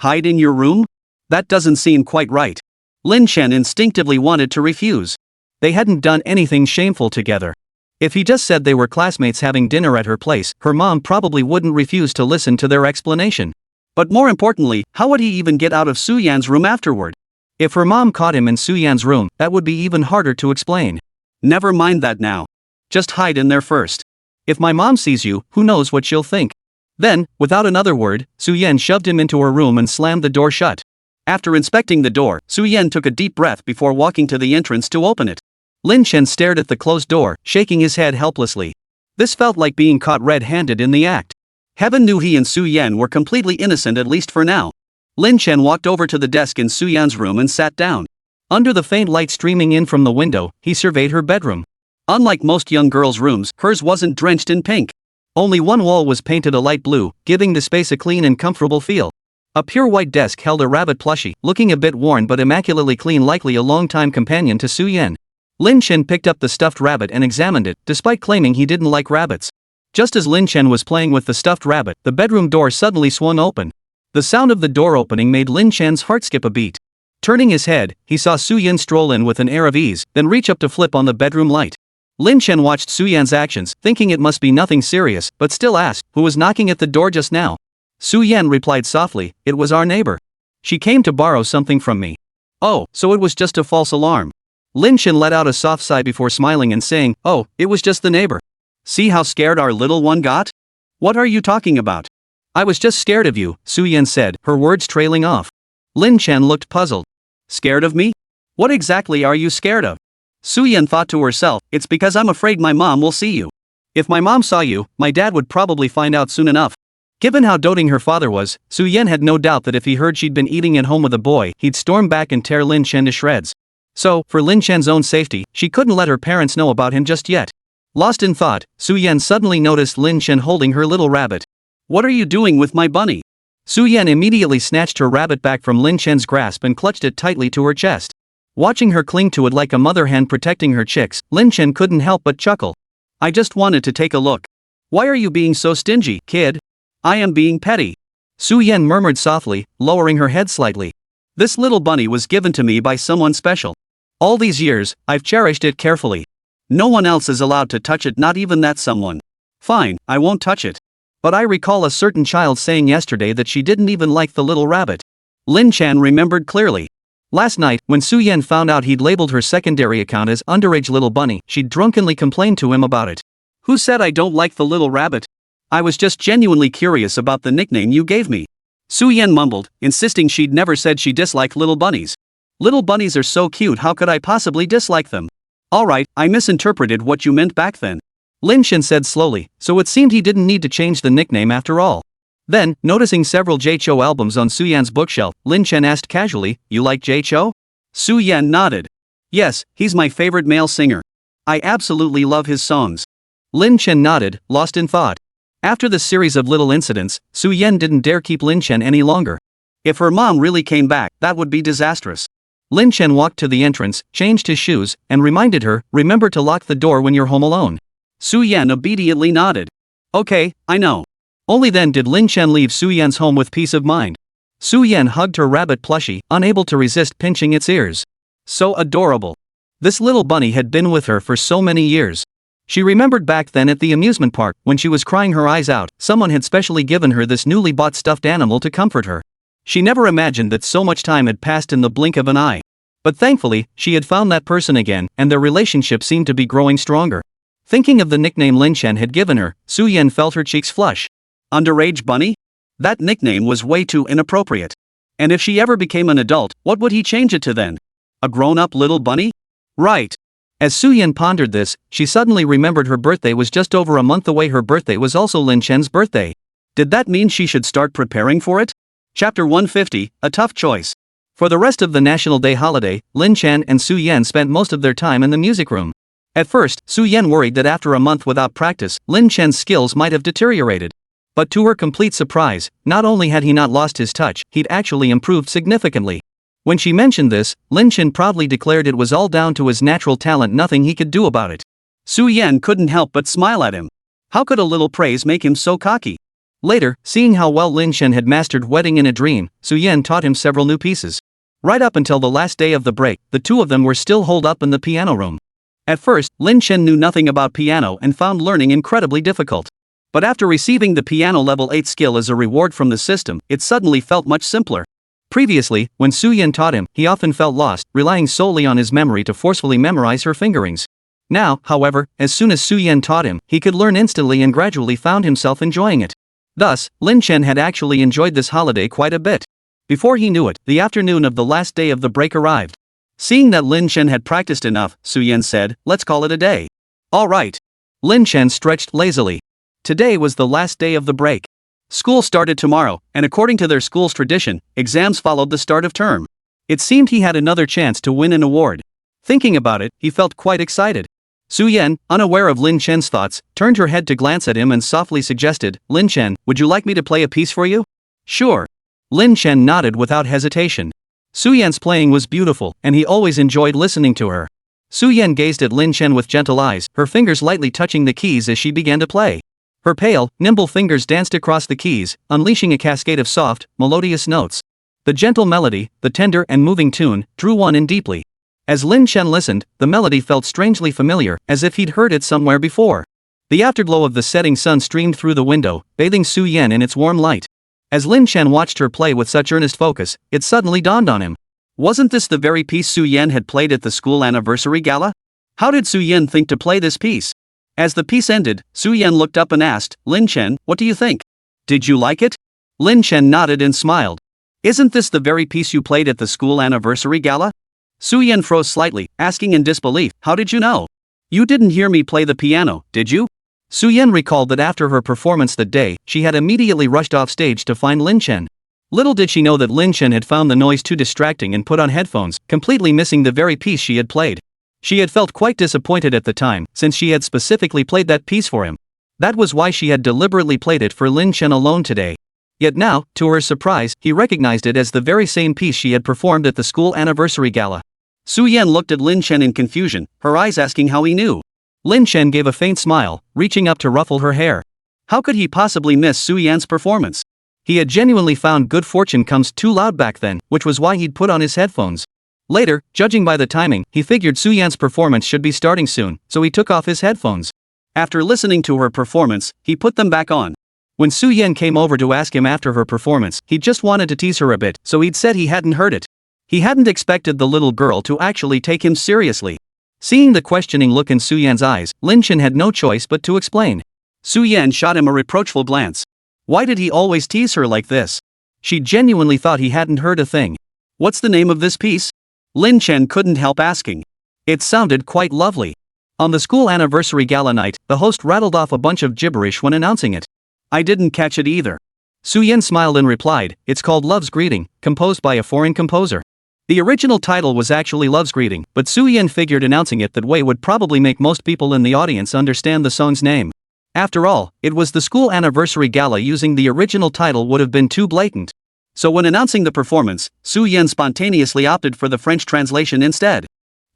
[SPEAKER 1] Hide in your room? That doesn't seem quite right. Lin Chen instinctively wanted to refuse. They hadn't done anything shameful together. If he just said they were classmates having dinner at her place, her mom probably wouldn't refuse to listen to their explanation. But more importantly, how would he even get out of Su-Yan's room afterward? If her mom caught him in Su-Yan's room, that would be even harder to explain. Never mind that now. Just hide in there first. If my mom sees you, who knows what she'll think. Then, without another word, Su-Yan shoved him into her room and slammed the door shut. After inspecting the door, Su-Yan took a deep breath before walking to the entrance to open it. Lin Chen stared at the closed door, shaking his head helplessly. This felt like being caught red-handed in the act. Heaven knew he and Su-Yan were completely innocent, at least for now. Lin Chen walked over to the desk in Su-Yan's room and sat down. Under the faint light streaming in from the window, he surveyed her bedroom. Unlike most young girls' rooms, hers wasn't drenched in pink. Only one wall was painted a light blue, giving the space a clean and comfortable feel. A pure white desk held a rabbit plushie, looking a bit worn but immaculately clean, likely a long-time companion to Su-Yan. Lin Chen picked up the stuffed rabbit and examined it, despite claiming he didn't like rabbits. Just as Lin Chen was playing with the stuffed rabbit, the bedroom door suddenly swung open. The sound of the door opening made Lin Chen's heart skip a beat. Turning his head, he saw Su-Yan stroll in with an air of ease, then reach up to flip on the bedroom light. Lin Chen watched Su-Yan's actions, thinking it must be nothing serious, but still asked, who was knocking at the door just now? Su-Yan replied softly, it was our neighbor. She came to borrow something from me. Oh, so it was just a false alarm. Lin Chen let out a soft sigh before smiling and saying, oh, it was just the neighbor. See how scared our little one got? What are you talking about? I was just scared of you, Su-Yan said, her words trailing off. Lin Chen looked puzzled. Scared of me? What exactly are you scared of? Su-Yan thought to herself, it's because I'm afraid my mom will see you. If my mom saw you, my dad would probably find out soon enough. Given how doting her father was, Su-Yan had no doubt that if he heard she'd been eating at home with a boy, he'd storm back and tear Lin Chen to shreds. So, for Lin Chen's own safety, she couldn't let her parents know about him just yet. Lost in thought, Su-Yan suddenly noticed Lin Chen holding her little rabbit. What are you doing with my bunny? Su-Yan immediately snatched her rabbit back from Lin Chen's grasp and clutched it tightly to her chest. Watching her cling to it like a mother hen protecting her chicks, Lin Chen couldn't help but chuckle. I just wanted to take a look. Why are you being so stingy, kid? I am being petty. Su-Yan murmured softly, lowering her head slightly. This little bunny was given to me by someone special. All these years, I've cherished it carefully. No one else is allowed to touch it, not even that someone. Fine, I won't touch it. But I recall a certain child saying yesterday that she didn't even like the little rabbit. Lin Chen remembered clearly. Last night, when Su-Yan found out he'd labeled her secondary account as underage little bunny, she'd drunkenly complained to him about it. Who said I don't like the little rabbit? I was just genuinely curious about the nickname you gave me. Su-Yan mumbled, insisting she'd never said she disliked little bunnies. Little bunnies are so cute, how could I possibly dislike them? Alright, I misinterpreted what you meant back then. Lin Chen said slowly, so it seemed he didn't need to change the nickname after all. Then, noticing several J-Cho albums on Su-Yan's bookshelf, Lin Chen asked casually, you like J-Cho? Su-Yan nodded. Yes, he's my favorite male singer. I absolutely love his songs. Lin Chen nodded, lost in thought. After the series of little incidents, Su-Yan didn't dare keep Lin Chen any longer. If her mom really came back, that would be disastrous. Lin Chen walked to the entrance, changed his shoes, and reminded her, remember to lock the door when you're home alone. Su-Yan obediently nodded. Okay, I know. Only then did Lin Chen leave Su-Yan's home with peace of mind. Su-Yan hugged her rabbit plushie, unable to resist pinching its ears. So adorable. This little bunny had been with her for so many years. She remembered back then at the amusement park, when she was crying her eyes out, someone had specially given her this newly bought stuffed animal to comfort her. She never imagined that so much time had passed in the blink of an eye. But thankfully, she had found that person again, and their relationship seemed to be growing stronger. Thinking of the nickname Lin Chen had given her, Su-Yan felt her cheeks flush. Underage bunny? That nickname was way too inappropriate. And if she ever became an adult, what would he change it to then? A grown-up little bunny? Right. As Su-Yan pondered this, she suddenly remembered her birthday was just over a month away. Her birthday was also Lin Chen's birthday. Did that mean she should start preparing for it? Chapter 150, A Tough Choice. For the rest of the National Day holiday, Lin Chen and Su-Yan spent most of their time in the music room. At first, Su Yan worried that after a month without practice, Lin Chen's skills might have deteriorated. But to her complete surprise, not only had he not lost his touch, he'd actually improved significantly. When she mentioned this, Lin Chen proudly declared it was all down to his natural talent, nothing he could do about it. Su Yan couldn't help but smile at him. How could a little praise make him so cocky? Later, seeing how well Lin Chen had mastered Wedding in a Dream, Su Yan taught him several new pieces. Right up until the last day of the break, the two of them were still holed up in the piano room. At first, Lin Chen knew nothing about piano and found learning incredibly difficult. But after receiving the piano level 8 skill as a reward from the system, it suddenly felt much simpler. Previously, when Su Yan taught him, he often felt lost, relying solely on his memory to forcefully memorize her fingerings. Now, however, as soon as Su Yan taught him, he could learn instantly and gradually found himself enjoying it. Thus, Lin Chen had actually enjoyed this holiday quite a bit. Before he knew it, the afternoon of the last day of the break arrived. Seeing that Lin Chen had practiced enough, Su Yan said, "Let's call it a day." "All right." Lin Chen stretched lazily. Today was the last day of the break. School started tomorrow, and according to their school's tradition, exams followed the start of term. It seemed he had another chance to win an award. Thinking about it, he felt quite excited. Su Yan, unaware of Lin Chen's thoughts, turned her head to glance at him and softly suggested, "Lin Chen, would you like me to play a piece for you?" "Sure." Lin Chen nodded without hesitation. Su Yan's playing was beautiful, and he always enjoyed listening to her. Su Yan gazed at Lin Chen with gentle eyes, her fingers lightly touching the keys as she began to play. Her pale, nimble fingers danced across the keys, unleashing a cascade of soft, melodious notes. The gentle melody, the tender and moving tune, drew one in deeply. As Lin Chen listened, the melody felt strangely familiar, as if he'd heard it somewhere before. The afterglow of the setting sun streamed through the window, bathing Su Yan in its warm light. As Lin Chen watched her play with such earnest focus, it suddenly dawned on him. Wasn't this the very piece Su Yan had played at the school anniversary gala? How did Su Yan think to play this piece? As the piece ended, Su Yan looked up and asked, "Lin Chen, what do you think? Did you like it?" Lin Chen nodded and smiled. "Isn't this the very piece you played at the school anniversary gala?" Su Yan froze slightly, asking in disbelief, "How did you know? You didn't hear me play the piano, did you?" Su Yan recalled that after her performance that day, she had immediately rushed off stage to find Lin Chen. Little did she know that Lin Chen had found the noise too distracting and put on headphones, completely missing the very piece she had played. She had felt quite disappointed at the time, since she had specifically played that piece for him. That was why she had deliberately played it for Lin Chen alone today. Yet now, to her surprise, he recognized it as the very same piece she had performed at the school anniversary gala. Su Yan looked at Lin Chen in confusion, her eyes asking how he knew. Lin Chen gave a faint smile, reaching up to ruffle her hair. How could he possibly miss Su Yan's performance? He had genuinely found good fortune comes too loud back then, which was why he'd put on his headphones. Later, judging by the timing, he figured Su Yan's performance should be starting soon, so he took off his headphones. After listening to her performance, he put them back on. When Su Yan came over to ask him after her performance, he just wanted to tease her a bit, so he'd said he hadn't heard it. He hadn't expected the little girl to actually take him seriously. Seeing the questioning look in Su Yan's eyes, Lin Chen had no choice but to explain. Su Yan shot him a reproachful glance. Why did he always tease her like this? She genuinely thought he hadn't heard a thing. "What's the name of this piece?" Lin Chen couldn't help asking. It sounded quite lovely. On the school anniversary gala night, the host rattled off a bunch of gibberish when announcing it. "I didn't catch it either." Su Yan smiled and replied, "It's called Love's Greeting, composed by a foreign composer." The original title was actually Love's Greeting, but Su Yan figured announcing it that way would probably make most people in the audience understand the song's name. After all, it was the school anniversary gala, using the original title would have been too blatant. So when announcing the performance, Su Yan spontaneously opted for the French translation instead.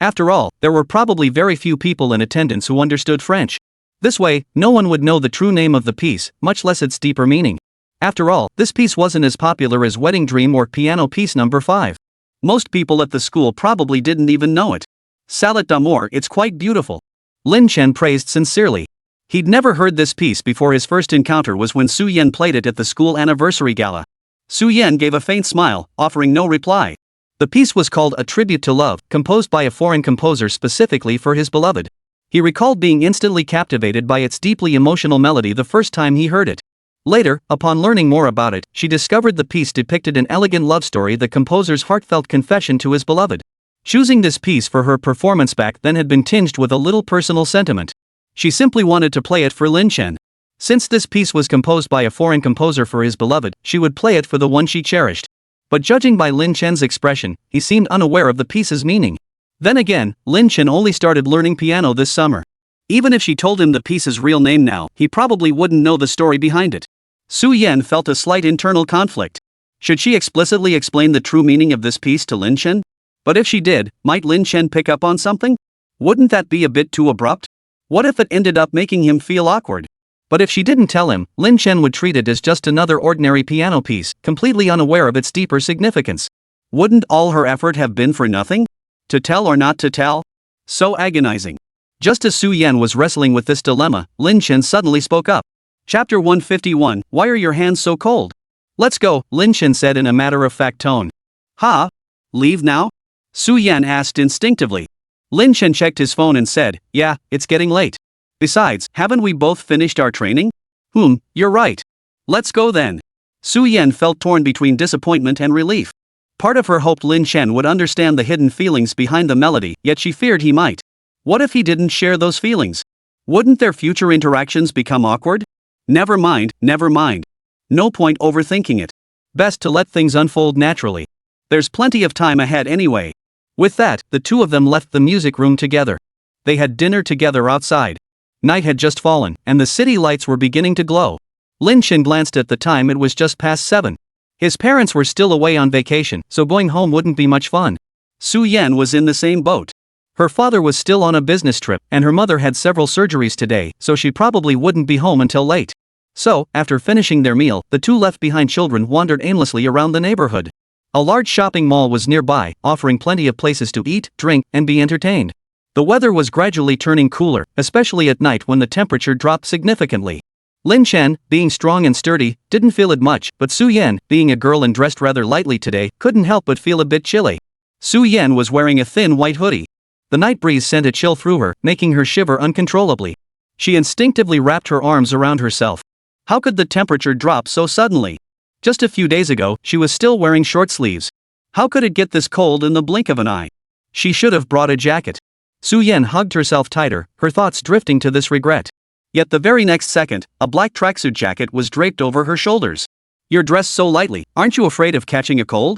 [SPEAKER 1] After all, there were probably very few people in attendance who understood French. This way, no one would know the true name of the piece, much less its deeper meaning. After all, this piece wasn't as popular as Wedding Dream or Piano Piece No. 5. Most people at the school probably didn't even know it. "Salad d'amour, it's quite beautiful," Lin Chen praised sincerely. He'd never heard this piece before. His first encounter was when Su Yan played it at the school anniversary gala. Su Yan gave a faint smile, offering no reply. The piece was called A Tribute to Love, composed by a foreign composer specifically for his beloved. He recalled being instantly captivated by its deeply emotional melody the first time he heard it. Later, upon learning more about it, she discovered the piece depicted an elegant love story, the composer's heartfelt confession to his beloved. Choosing this piece for her performance back then had been tinged with a little personal sentiment. She simply wanted to play it for Lin Chen. Since this piece was composed by a foreign composer for his beloved, she would play it for the one she cherished. But judging by Lin Chen's expression, he seemed unaware of the piece's meaning. Then again, Lin Chen only started learning piano this summer. Even if she told him the piece's real name now, he probably wouldn't know the story behind it. Su Yan felt a slight internal conflict. Should she explicitly explain the true meaning of this piece to Lin Chen? But if she did, might Lin Chen pick up on something? Wouldn't that be a bit too abrupt? What if it ended up making him feel awkward? But if she didn't tell him, Lin Chen would treat it as just another ordinary piano piece, completely unaware of its deeper significance. Wouldn't all her effort have been for nothing? To tell or not to tell? So agonizing. Just as Su Yan was wrestling with this dilemma, Lin Chen suddenly spoke up. Chapter 151, Why are your hands so cold? Let's go, Lin Chen said in a matter-of-fact tone. Ha? Leave now? Su Yan asked instinctively. Lin Chen checked his phone and said, Yeah, it's getting late. Besides, haven't we both finished our training? You're right. Let's go then. Su Yan felt torn between disappointment and relief. Part of her hoped Lin Chen would understand the hidden feelings behind the melody, yet she feared he might. What if he didn't share those feelings? Wouldn't their future interactions become awkward? Never mind, never mind. No point overthinking it. Best to let things unfold naturally. There's plenty of time ahead anyway. With that, the two of them left the music room together. They had dinner together outside. Night had just fallen, and the city lights were beginning to glow. Lin Chen glanced at the time. It was just past 7. His parents were still away on vacation, so going home wouldn't be much fun. Su Yan was in the same boat. Her father was still on a business trip, and her mother had several surgeries today, so she probably wouldn't be home until late. So, after finishing their meal, the two left-behind children wandered aimlessly around the neighborhood. A large shopping mall was nearby, offering plenty of places to eat, drink, and be entertained. The weather was gradually turning cooler, especially at night when the temperature dropped significantly. Lin Chen, being strong and sturdy, didn't feel it much, but Su Yan, being a girl and dressed rather lightly today, couldn't help but feel a bit chilly. Su Yan was wearing a thin white hoodie. The night breeze sent a chill through her, making her shiver uncontrollably. She instinctively wrapped her arms around herself. How could the temperature drop so suddenly? Just a few days ago, she was still wearing short sleeves. How could it get this cold in the blink of an eye? She should have brought a jacket. Su Yan hugged herself tighter, her thoughts drifting to this regret. Yet the very next second, a black tracksuit jacket was draped over her shoulders. You're dressed so lightly, aren't you afraid of catching a cold?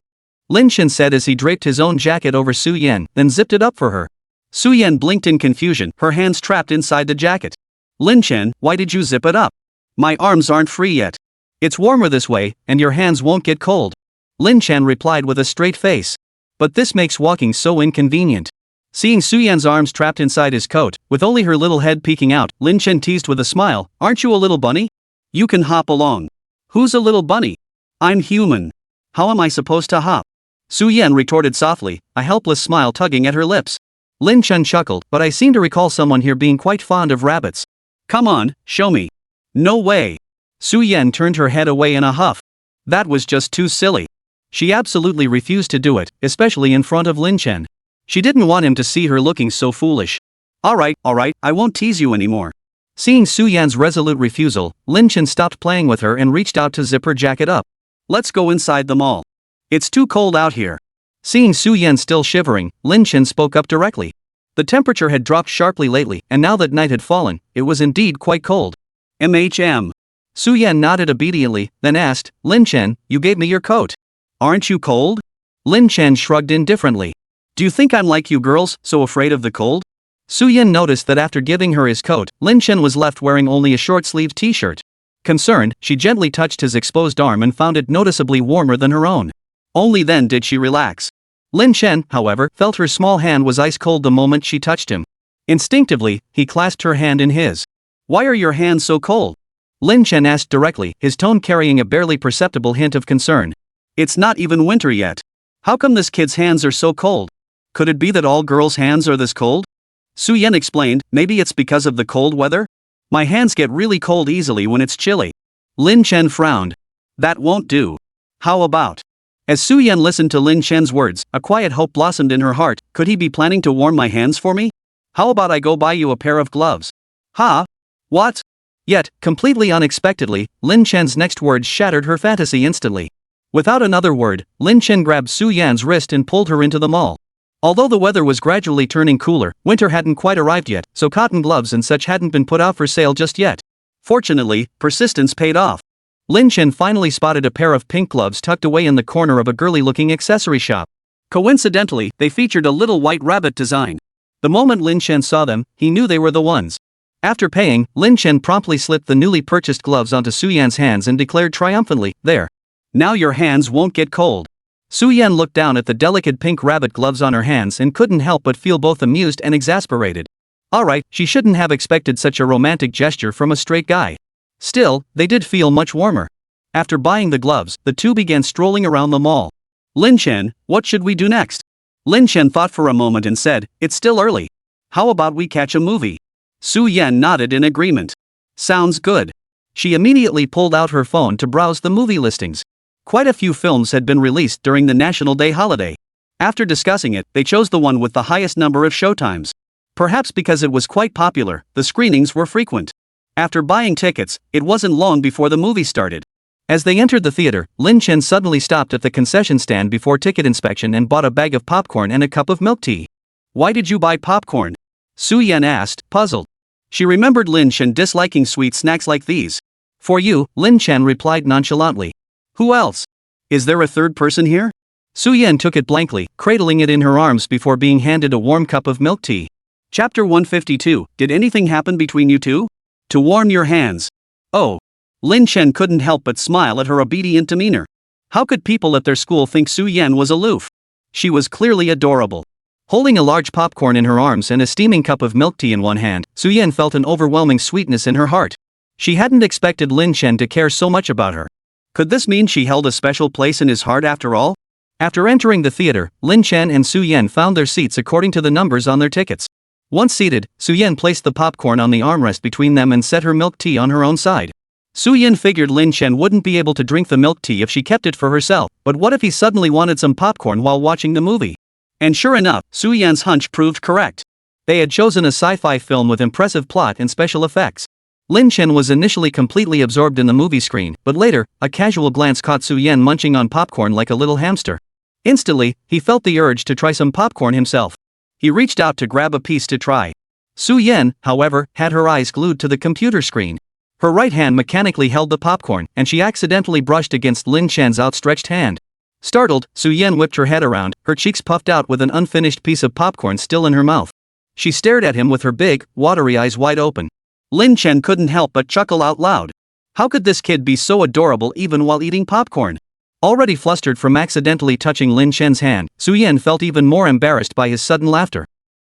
[SPEAKER 1] Lin Chen said as he draped his own jacket over Su Yan, then zipped it up for her. Su Yan blinked in confusion, her hands trapped inside the jacket. Lin Chen, why did you zip it up? My arms aren't free yet. It's warmer this way, and your hands won't get cold. Lin Chen replied with a straight face. But this makes walking so inconvenient. Seeing Su Yan's arms trapped inside his coat, with only her little head peeking out, Lin Chen teased with a smile, Aren't you a little bunny? You can hop along. Who's a little bunny? I'm human. How am I supposed to hop? Su Yan retorted softly, a helpless smile tugging at her lips. Lin Chen chuckled, but I seem to recall someone here being quite fond of rabbits. Come on, show me. No way. Su Yan turned her head away in a huff. That was just too silly. She absolutely refused to do it, especially in front of Lin Chen. She didn't want him to see her looking so foolish. Alright, I won't tease you anymore. Seeing Su Yan's resolute refusal, Lin Chen stopped playing with her and reached out to zip her jacket up. Let's go inside the mall. It's too cold out here. Seeing Su Yan still shivering, Lin Chen spoke up directly. The temperature had dropped sharply lately, and now that night had fallen, it was indeed quite cold. Su Yan nodded obediently, then asked, Lin Chen, you gave me your coat. Aren't you cold? Lin Chen shrugged indifferently. Do you think I'm like you girls, so afraid of the cold? Su Yan noticed that after giving her his coat, Lin Chen was left wearing only a short-sleeved t-shirt. Concerned, she gently touched his exposed arm and found it noticeably warmer than her own. Only then did she relax. Lin Chen, however, felt her small hand was ice-cold the moment she touched him. Instinctively, he clasped her hand in his. Why are your hands so cold? Lin Chen asked directly, his tone carrying a barely perceptible hint of concern. It's not even winter yet. How come this kid's hands are so cold? Could it be that all girls' hands are this cold? Su Yan explained, maybe it's because of the cold weather? My hands get really cold easily when it's chilly. Lin Chen frowned. That won't do. How about? As Su Yan listened to Lin Chen's words, a quiet hope blossomed in her heart. Could he be planning to warm my hands for me? How about I go buy you a pair of gloves? Ha? What? Yet, completely unexpectedly, Lin Chen's next words shattered her fantasy instantly. Without another word, Lin Chen grabbed Su Yan's wrist and pulled her into the mall. Although the weather was gradually turning cooler, winter hadn't quite arrived yet, so cotton gloves and such hadn't been put out for sale just yet. Fortunately, persistence paid off. Lin Chen finally spotted a pair of pink gloves tucked away in the corner of a girly-looking accessory shop. Coincidentally, they featured a little white rabbit design. The moment Lin Chen saw them, he knew they were the ones. After paying, Lin Chen promptly slipped the newly purchased gloves onto Su Yan's hands and declared triumphantly, "There. Now your hands won't get cold." Su Yan looked down at the delicate pink rabbit gloves on her hands and couldn't help but feel both amused and exasperated. Alright, she shouldn't have expected such a romantic gesture from a straight guy. Still, they did feel much warmer. After buying the gloves, the two began strolling around the mall. "Lin Chen, what should we do next?" Lin Chen thought for a moment and said, "It's still early. How about we catch a movie?" Su Yan nodded in agreement. "Sounds good." She immediately pulled out her phone to browse the movie listings. Quite a few films had been released during the National Day holiday. After discussing it, they chose the one with the highest number of showtimes. Perhaps because it was quite popular, the screenings were frequent. After buying tickets, it wasn't long before the movie started. As they entered the theater, Lin Chen suddenly stopped at the concession stand before ticket inspection and bought a bag of popcorn and a cup of milk tea. "Why did you buy popcorn?" Su Yan asked, puzzled. She remembered Lin Chen disliking sweet snacks like these. "For you," Lin Chen replied nonchalantly. "Who else? Is there a third person here?" Su Yan took it blankly, cradling it in her arms before being handed a warm cup of milk tea. Chapter 152, Did anything happen between you two? To warm your hands. Oh. Lin Chen couldn't help but smile at her obedient demeanor. How could people at their school think Su Yan was aloof? She was clearly adorable. Holding a large popcorn in her arms and a steaming cup of milk tea in one hand, Su Yan felt an overwhelming sweetness in her heart. She hadn't expected Lin Chen to care so much about her. Could this mean she held a special place in his heart after all? After entering the theater, Lin Chen and Su Yan found their seats according to the numbers on their tickets. Once seated, Su Yan placed the popcorn on the armrest between them and set her milk tea on her own side. Su Yan figured Lin Chen wouldn't be able to drink the milk tea if she kept it for herself, but what if he suddenly wanted some popcorn while watching the movie? And sure enough, Su Yan's hunch proved correct. They had chosen a sci-fi film with impressive plot and special effects. Lin Chen was initially completely absorbed in the movie screen, but later, a casual glance caught Su Yan munching on popcorn like a little hamster. Instantly, he felt the urge to try some popcorn himself. He reached out to grab a piece to try. Su Yan, however, had her eyes glued to the computer screen. Her right hand mechanically held the popcorn, and she accidentally brushed against Lin Chen's outstretched hand. Startled, Su Yan whipped her head around, her cheeks puffed out with an unfinished piece of popcorn still in her mouth. She stared at him with her big, watery eyes wide open. Lin Chen couldn't help but chuckle out loud. How could this kid be so adorable even while eating popcorn? Already flustered from accidentally touching Lin Chen's hand, Su Yan felt even more embarrassed by his sudden laughter.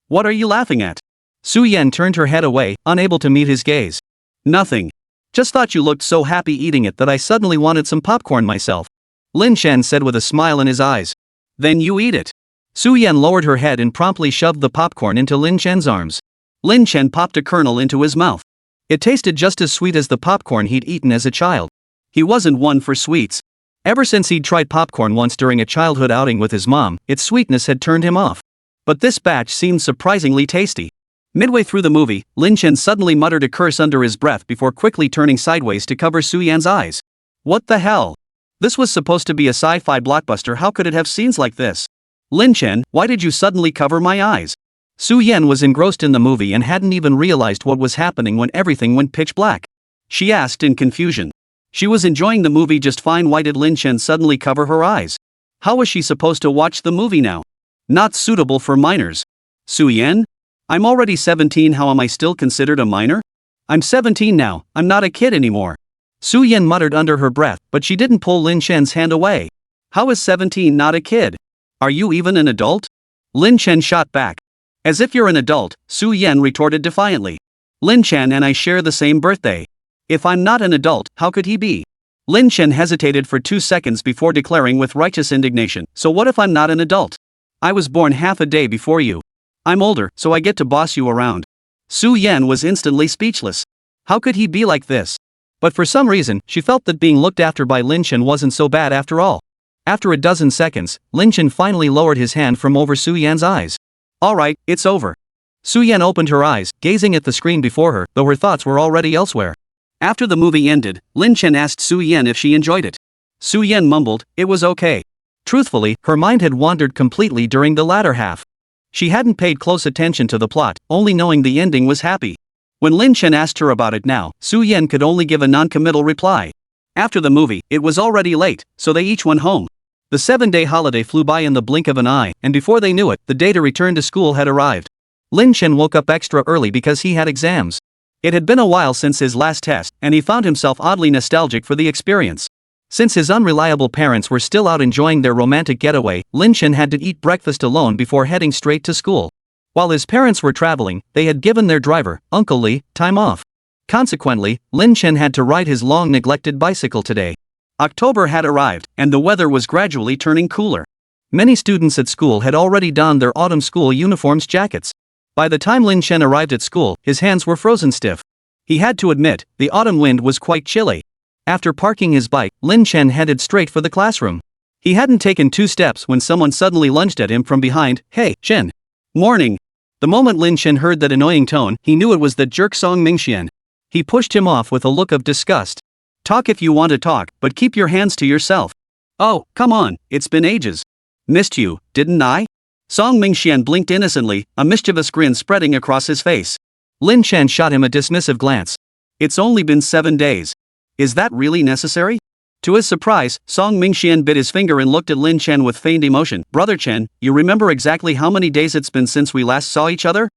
[SPEAKER 1] "What are you laughing at?" Su Yan turned her head away, unable to meet his gaze. "Nothing. Just thought you looked so happy eating it that I suddenly wanted some popcorn myself," Lin Chen said with a smile in his eyes. "Then you eat it." Su Yan lowered her head and promptly shoved the popcorn into Lin Chen's arms. Lin Chen popped a kernel into his mouth. It tasted just as sweet as the popcorn he'd eaten as a child. He wasn't one for sweets. Ever since he'd tried popcorn once during a childhood outing with his mom, its sweetness had turned him off. But this batch seemed surprisingly tasty. Midway through the movie, Lin Chen suddenly muttered a curse under his breath before quickly turning sideways to cover Su Yan's eyes. What the hell? This was supposed to be a sci-fi blockbuster, how could it have scenes like this? "Lin Chen, why did you suddenly cover my eyes?" Su Yan was engrossed in the movie and hadn't even realized what was happening when everything went pitch black. She asked in confusion. She was enjoying the movie just fine, why did Lin Chen suddenly cover her eyes? How was she supposed to watch the movie now? Not suitable for minors. Su Yan? I'm already 17, how am I still considered a minor? I'm 17 now, I'm not a kid anymore. Su Yan muttered under her breath, but she didn't pull Lin Chen's hand away. How is 17 not a kid? Are you even an adult? Lin Chen shot back. As if you're an adult, Su Yan retorted defiantly. Lin Chen and I share the same birthday. If I'm not an adult, how could he be? Lin Chen hesitated for 2 seconds before declaring with righteous indignation, so what if I'm not an adult? I was born half a day before you. I'm older, so I get to boss you around. Su Yan was instantly speechless. How could he be like this? But for some reason, she felt that being looked after by Lin Chen wasn't so bad after all. After a dozen seconds, Lin Chen finally lowered his hand from over Su Yan's eyes. Alright, it's over. Su Yan opened her eyes, gazing at the screen before her, though her thoughts were already elsewhere. After the movie ended, Lin Chen asked Su Yan if she enjoyed it. Su Yan mumbled, it was okay. Truthfully, her mind had wandered completely during the latter half. She hadn't paid close attention to the plot, only knowing the ending was happy. When Lin Chen asked her about it now, Su Yan could only give a non-committal reply. After the movie, it was already late, so they each went home. The 7-day holiday flew by in the blink of an eye, and before they knew it, the day to return to school had arrived. Lin Chen woke up extra early because he had exams. It had been a while since his last test, and he found himself oddly nostalgic for the experience. Since his unreliable parents were still out enjoying their romantic getaway, Lin Chen had to eat breakfast alone before heading straight to school. While his parents were traveling, they had given their driver, Uncle Lee, time off. Consequently, Lin Chen had to ride his long-neglected bicycle today. October had arrived, and the weather was gradually turning cooler. Many students at school had already donned their autumn school uniforms jackets. By the time Lin Chen arrived at school, his hands were frozen stiff. He had to admit, the autumn wind was quite chilly. After parking his bike, Lin Chen headed straight for the classroom. He hadn't taken 2 steps when someone suddenly lunged at him from behind. "Hey, Chen. Morning." The moment Lin Chen heard that annoying tone, he knew it was that jerk Song Mingxian. He pushed him off with a look of disgust. "Talk if you want to talk, but keep your hands to yourself." "Oh, come on, it's been ages. Missed you, didn't I?" Song Mingxian blinked innocently, a mischievous grin spreading across his face. Lin Chen shot him a dismissive glance. "It's only been 7 days. Is that really necessary?" To his surprise, Song Mingxian bit his finger and looked at Lin Chen with feigned emotion. "Brother Chen, you remember exactly how many days it's been since we last saw each other?"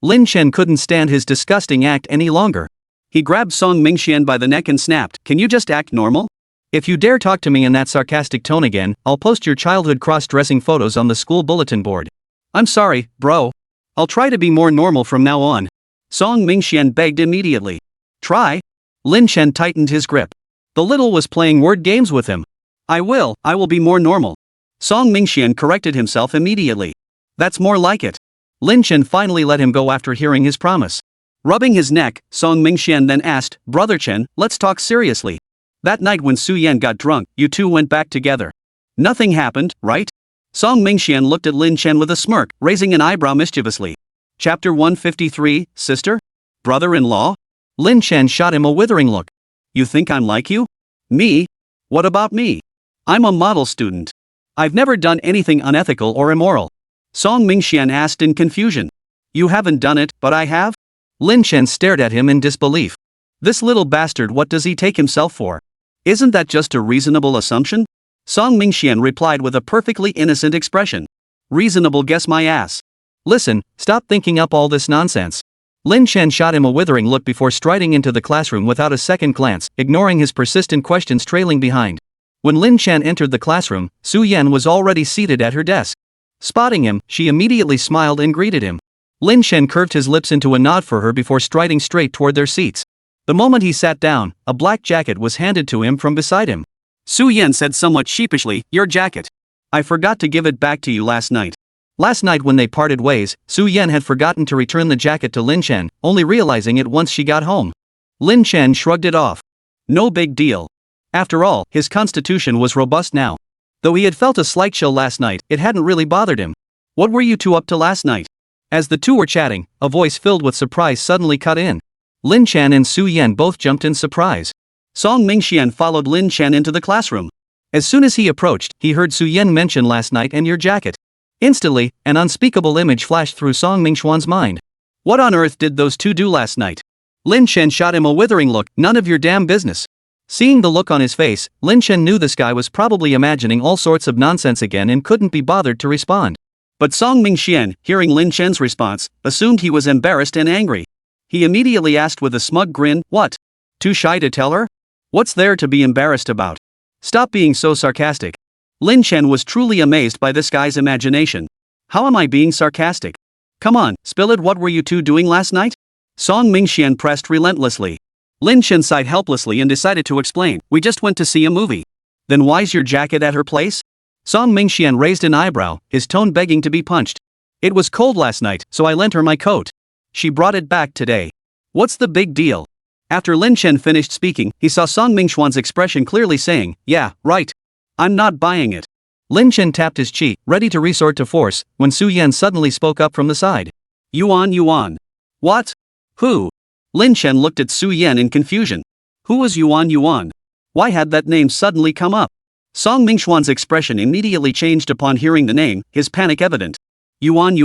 [SPEAKER 1] Lin Chen couldn't stand his disgusting act any longer. He grabbed Song Mingxian by the neck and snapped, "Can you just act normal? If you dare talk to me in that sarcastic tone again, I'll post your childhood cross-dressing photos on the school bulletin board." "I'm sorry, bro. I'll try to be more normal from now on," Song Mingxian begged immediately. "Try?" Lin Chen tightened his grip. The little was playing word games with him. I will be more normal." Song Mingxian corrected himself immediately. "That's more like it." Lin Chen finally let him go after hearing his promise. Rubbing his neck, Song Mingxian then asked, "Brother Chen, let's talk seriously. That night when Su Yan got drunk, you two went back together. Nothing happened, right?" Song Mingxian looked at Lin Chen with a smirk, raising an eyebrow mischievously. Chapter 153, Sister? Brother-in-law? Lin Chen shot him a withering look. "You think I'm like you? Me? What about me? I'm a model student. I've never done anything unethical or immoral." Song Mingxian asked in confusion. "You haven't done it, but I have?" Lin Chen stared at him in disbelief. This little bastard, what does he take himself for? Isn't that just a reasonable assumption? Song Mingxian replied with a perfectly innocent expression. "Reasonable, guess my ass." "Listen, stop thinking up all this nonsense." Lin Chen shot him a withering look before striding into the classroom without a second glance, ignoring his persistent questions trailing behind. When Lin Chen entered the classroom, Su Yan was already seated at her desk. Spotting him, she immediately smiled and greeted him. Lin Chen curved his lips into a nod for her before striding straight toward their seats. The moment he sat down, a black jacket was handed to him from beside him. Su Yan said somewhat sheepishly, "Your jacket. I forgot to give it back to you last night." Last night when they parted ways, Su Yan had forgotten to return the jacket to Lin Chen, only realizing it once she got home. Lin Chen shrugged it off. No big deal. After all, his constitution was robust now. Though he had felt a slight chill last night, it hadn't really bothered him. "What were you two up to last night?" As the two were chatting, a voice filled with surprise suddenly cut in. Lin Chen and Su Yan both jumped in surprise. Song Mingxian followed Lin Chen into the classroom. As soon as he approached, he heard Su Yan mention last night and your jacket. Instantly, an unspeakable image flashed through Song Mingxian's mind. What on earth did those two do last night? Lin Chen shot him a withering look, "None of your damn business." Seeing the look on his face, Lin Chen knew this guy was probably imagining all sorts of nonsense again and couldn't be bothered to respond. But Song Mingxian, hearing Lin Chen's response, assumed he was embarrassed and angry. He immediately asked with a smug grin, "What? Too shy to tell her? What's there to be embarrassed about? Stop being so sarcastic." Lin Chen was truly amazed by this guy's imagination. "How am I being sarcastic? Come on, spill it. What were you two doing last night?" Song Mingxian pressed relentlessly. Lin Chen sighed helplessly and decided to explain, "We just went to see a movie." "Then why's your jacket at her place?" Song Mingxian raised an eyebrow, his tone begging to be punched. "It was cold last night, so I lent her my coat. She brought it back today. What's the big deal?" After Lin Chen finished speaking, he saw Song Mingxian's expression clearly saying, "Yeah, right. I'm not buying it." Lin Chen tapped his cheek, ready to resort to force, when Su Yan suddenly spoke up from the side. Yuan. What? Who?" Lin Chen looked at Su Yan in confusion. Who was Yuan? Why had that name suddenly come up? Song Mingxian's expression immediately changed upon hearing the name, his panic evident. Yuan,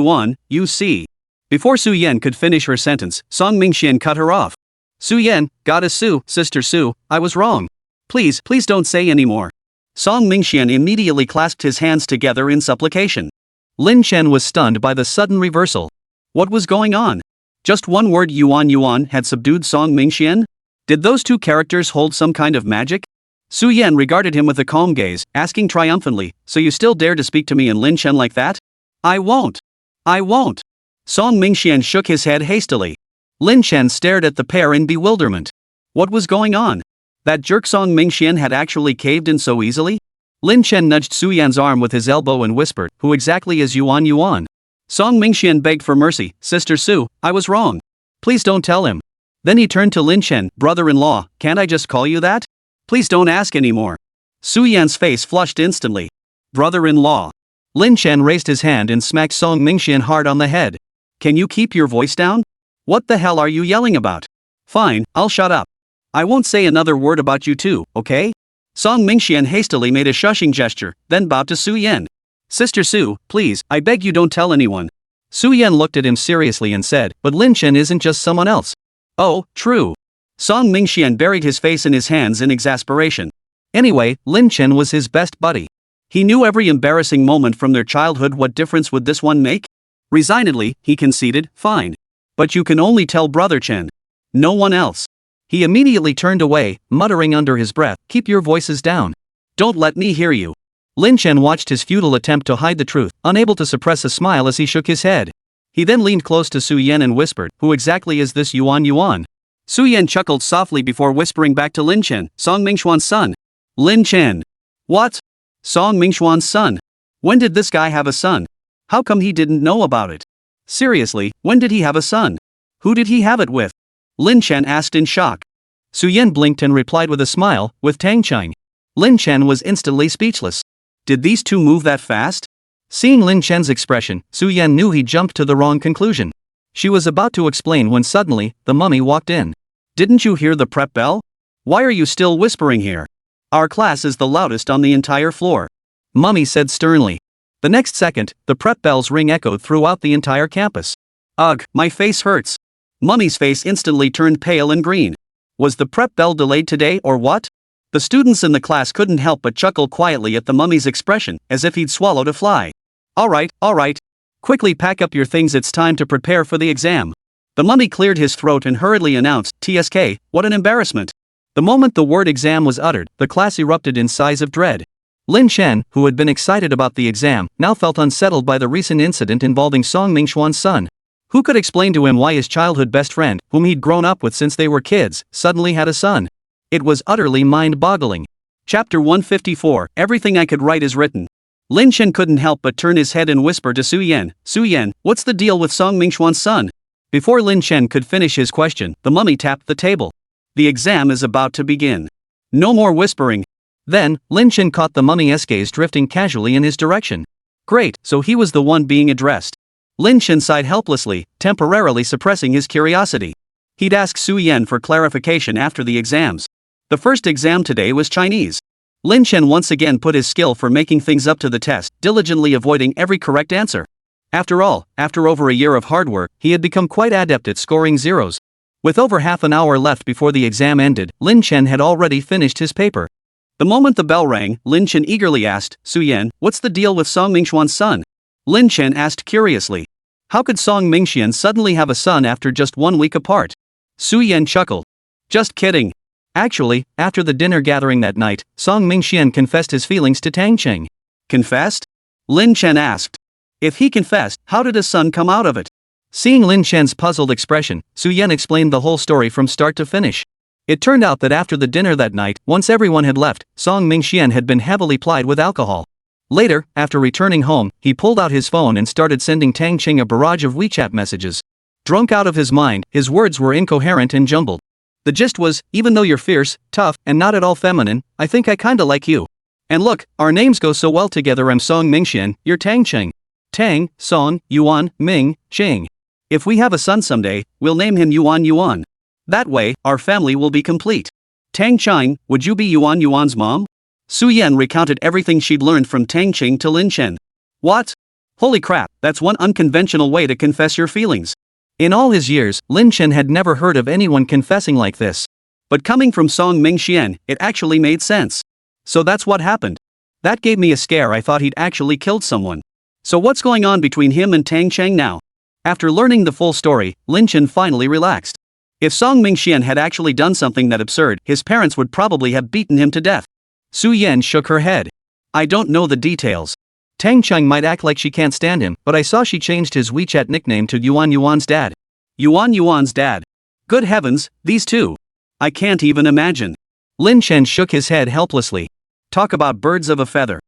[SPEAKER 1] you see. Before Su Yan could finish her sentence, Song Mingxian cut her off. "Su Yan, Goddess Su, Sister Su, I was wrong. Please don't say any more." Song Mingxian immediately clasped his hands together in supplication. Lin Chen was stunned by the sudden reversal. What was going on? Just one word Yuan had subdued Song Mingxian? Did those two characters hold some kind of magic? Su Yan regarded him with a calm gaze, asking triumphantly, "So you still dare to speak to me in Lin Chen like that?" I won't. Song Mingxian shook his head hastily. Lin Chen stared at the pair in bewilderment. What was going on? That jerk Song Mingxian had actually caved in so easily? Lin Chen nudged Su Yan's arm with his elbow and whispered, "Who exactly is Yuan?" Song Mingxian begged for mercy, "Sister Su, I was wrong. Please don't tell him." Then he turned to Lin Chen, "Brother-in-law, can't I just call you that? Please don't ask anymore." Su Yan's face flushed instantly. "Brother-in-law." Lin Chen raised his hand and smacked Song Mingxian hard on the head. "Can you keep your voice down? What the hell are you yelling about?" "Fine, I'll shut up. I won't say another word about you two, okay?" Song Mingxian hastily made a shushing gesture, then bowed to Su Yan. "Sister Su, please, I beg you don't tell anyone." Su Yan looked at him seriously and said, "But Lin Chen isn't just someone else." "Oh, true." Song Mingxian buried his face in his hands in exasperation. Anyway, Lin Chen was his best buddy. He knew every embarrassing moment from their childhood. What difference would this one make? Resignedly, he conceded, "Fine. But you can only tell Brother Chen. No one else." He immediately turned away, muttering under his breath, "Keep your voices down. Don't let me hear you." Lin Chen watched his futile attempt to hide the truth, unable to suppress a smile as he shook his head. He then leaned close to Su Yan and whispered, "Who exactly is this Yuan?" Su Yan chuckled softly before whispering back to Lin Chen, "Song Mingxuan's son." Lin Chen. What? Song Mingxuan's son? When did this guy have a son? How come he didn't know about it? Seriously, when did he have a son? Who did he have it with? Lin Chen asked in shock. Su Yan blinked and replied with a smile, "With Tang Cheng." Lin Chen was instantly speechless. Did these two move that fast? Seeing Lin Chen's expression, Su Yan knew he jumped to the wrong conclusion. She was about to explain when suddenly, the mummy walked in. "Didn't you hear the prep bell? Why are you still whispering here? Our class is the loudest on the entire floor," Mummy said sternly. The next second, the prep bell's ring echoed throughout the entire campus. "Ugh, my face hurts." Mummy's face instantly turned pale and green. Was the prep bell delayed today or what? The students in the class couldn't help but chuckle quietly at the mummy's expression, as if he'd swallowed a fly. All right. Quickly pack up your things, it's time to prepare for the exam." The mummy cleared his throat and hurriedly announced, "TSK, what an embarrassment." The moment the word exam was uttered, the class erupted in sighs of dread. Lin Chen, who had been excited about the exam, now felt unsettled by the recent incident involving Song Mingxuan's son. Who could explain to him why his childhood best friend, whom he'd grown up with since they were kids, suddenly had a son? It was utterly mind-boggling. Chapter 154, Everything I Could Write is Written. Lin Chen couldn't help but turn his head and whisper to Su Yan, "Su Yan, what's the deal with Song Mingxuan's son?" Before Lin Chen could finish his question, the mummy tapped the table. "The exam is about to begin. No more whispering." Then, Lin Chen caught the mummy's gaze drifting casually in his direction. Great, so he was the one being addressed. Lin Chen sighed helplessly, temporarily suppressing his curiosity. He'd ask Su Yan for clarification after the exams. The first exam today was Chinese. Lin Chen once again put his skill for making things up to the test, diligently avoiding every correct answer. After all, after over a year of hard work, he had become quite adept at scoring zeros. With over half an hour left before the exam ended, Lin Chen had already finished his paper. The moment the bell rang, Lin Chen eagerly asked, "Su Yan, what's the deal with Song Mingxuan's son?" Lin Chen asked curiously. How could Song Mingxian suddenly have a son after just 1 week apart? Su Yan chuckled. Just kidding. Actually, after the dinner gathering that night, Song Mingxian confessed his feelings to Tang Cheng. Confessed? Lin Chen asked. If he confessed, how did a son come out of it? Seeing Lin Chen's puzzled expression, Su Yan explained the whole story from start to finish. It turned out that after the dinner that night, once everyone had left, Song Mingxian had been heavily plied with alcohol. Later, after returning home, he pulled out his phone and started sending Tang Cheng a barrage of WeChat messages. Drunk out of his mind, his words were incoherent and jumbled. The gist was, even though you're fierce, tough, and not at all feminine, I think I kinda like you. And look, our names go so well together. I'm Song Mingxian, you're Tang Cheng. Tang, Song, Yuan, Ming, Cheng. If we have a son someday, we'll name him Yuan. That way, our family will be complete. Tang Cheng, would you be Yuan's mom? Su Yan recounted everything she'd learned from Tang Cheng to Lin Chen. What? Holy crap, that's one unconventional way to confess your feelings. In all his years, Lin Chen had never heard of anyone confessing like this. But coming from Song Mingxian, it actually made sense. So that's what happened. That gave me a scare. I thought he'd actually killed someone. So what's going on between him and Tang Cheng now? After learning the full story, Lin Chen finally relaxed. If Song Mingxian had actually done something that absurd, his parents would probably have beaten him to death. Su Yan shook her head. I don't know the details. Tang Cheng might act like she can't stand him, but I saw she changed his WeChat nickname to Yuan Yuan's dad. Yuan's dad. Good heavens, these two. I can't even imagine. Lin Chen shook his head helplessly. Talk about birds of a feather.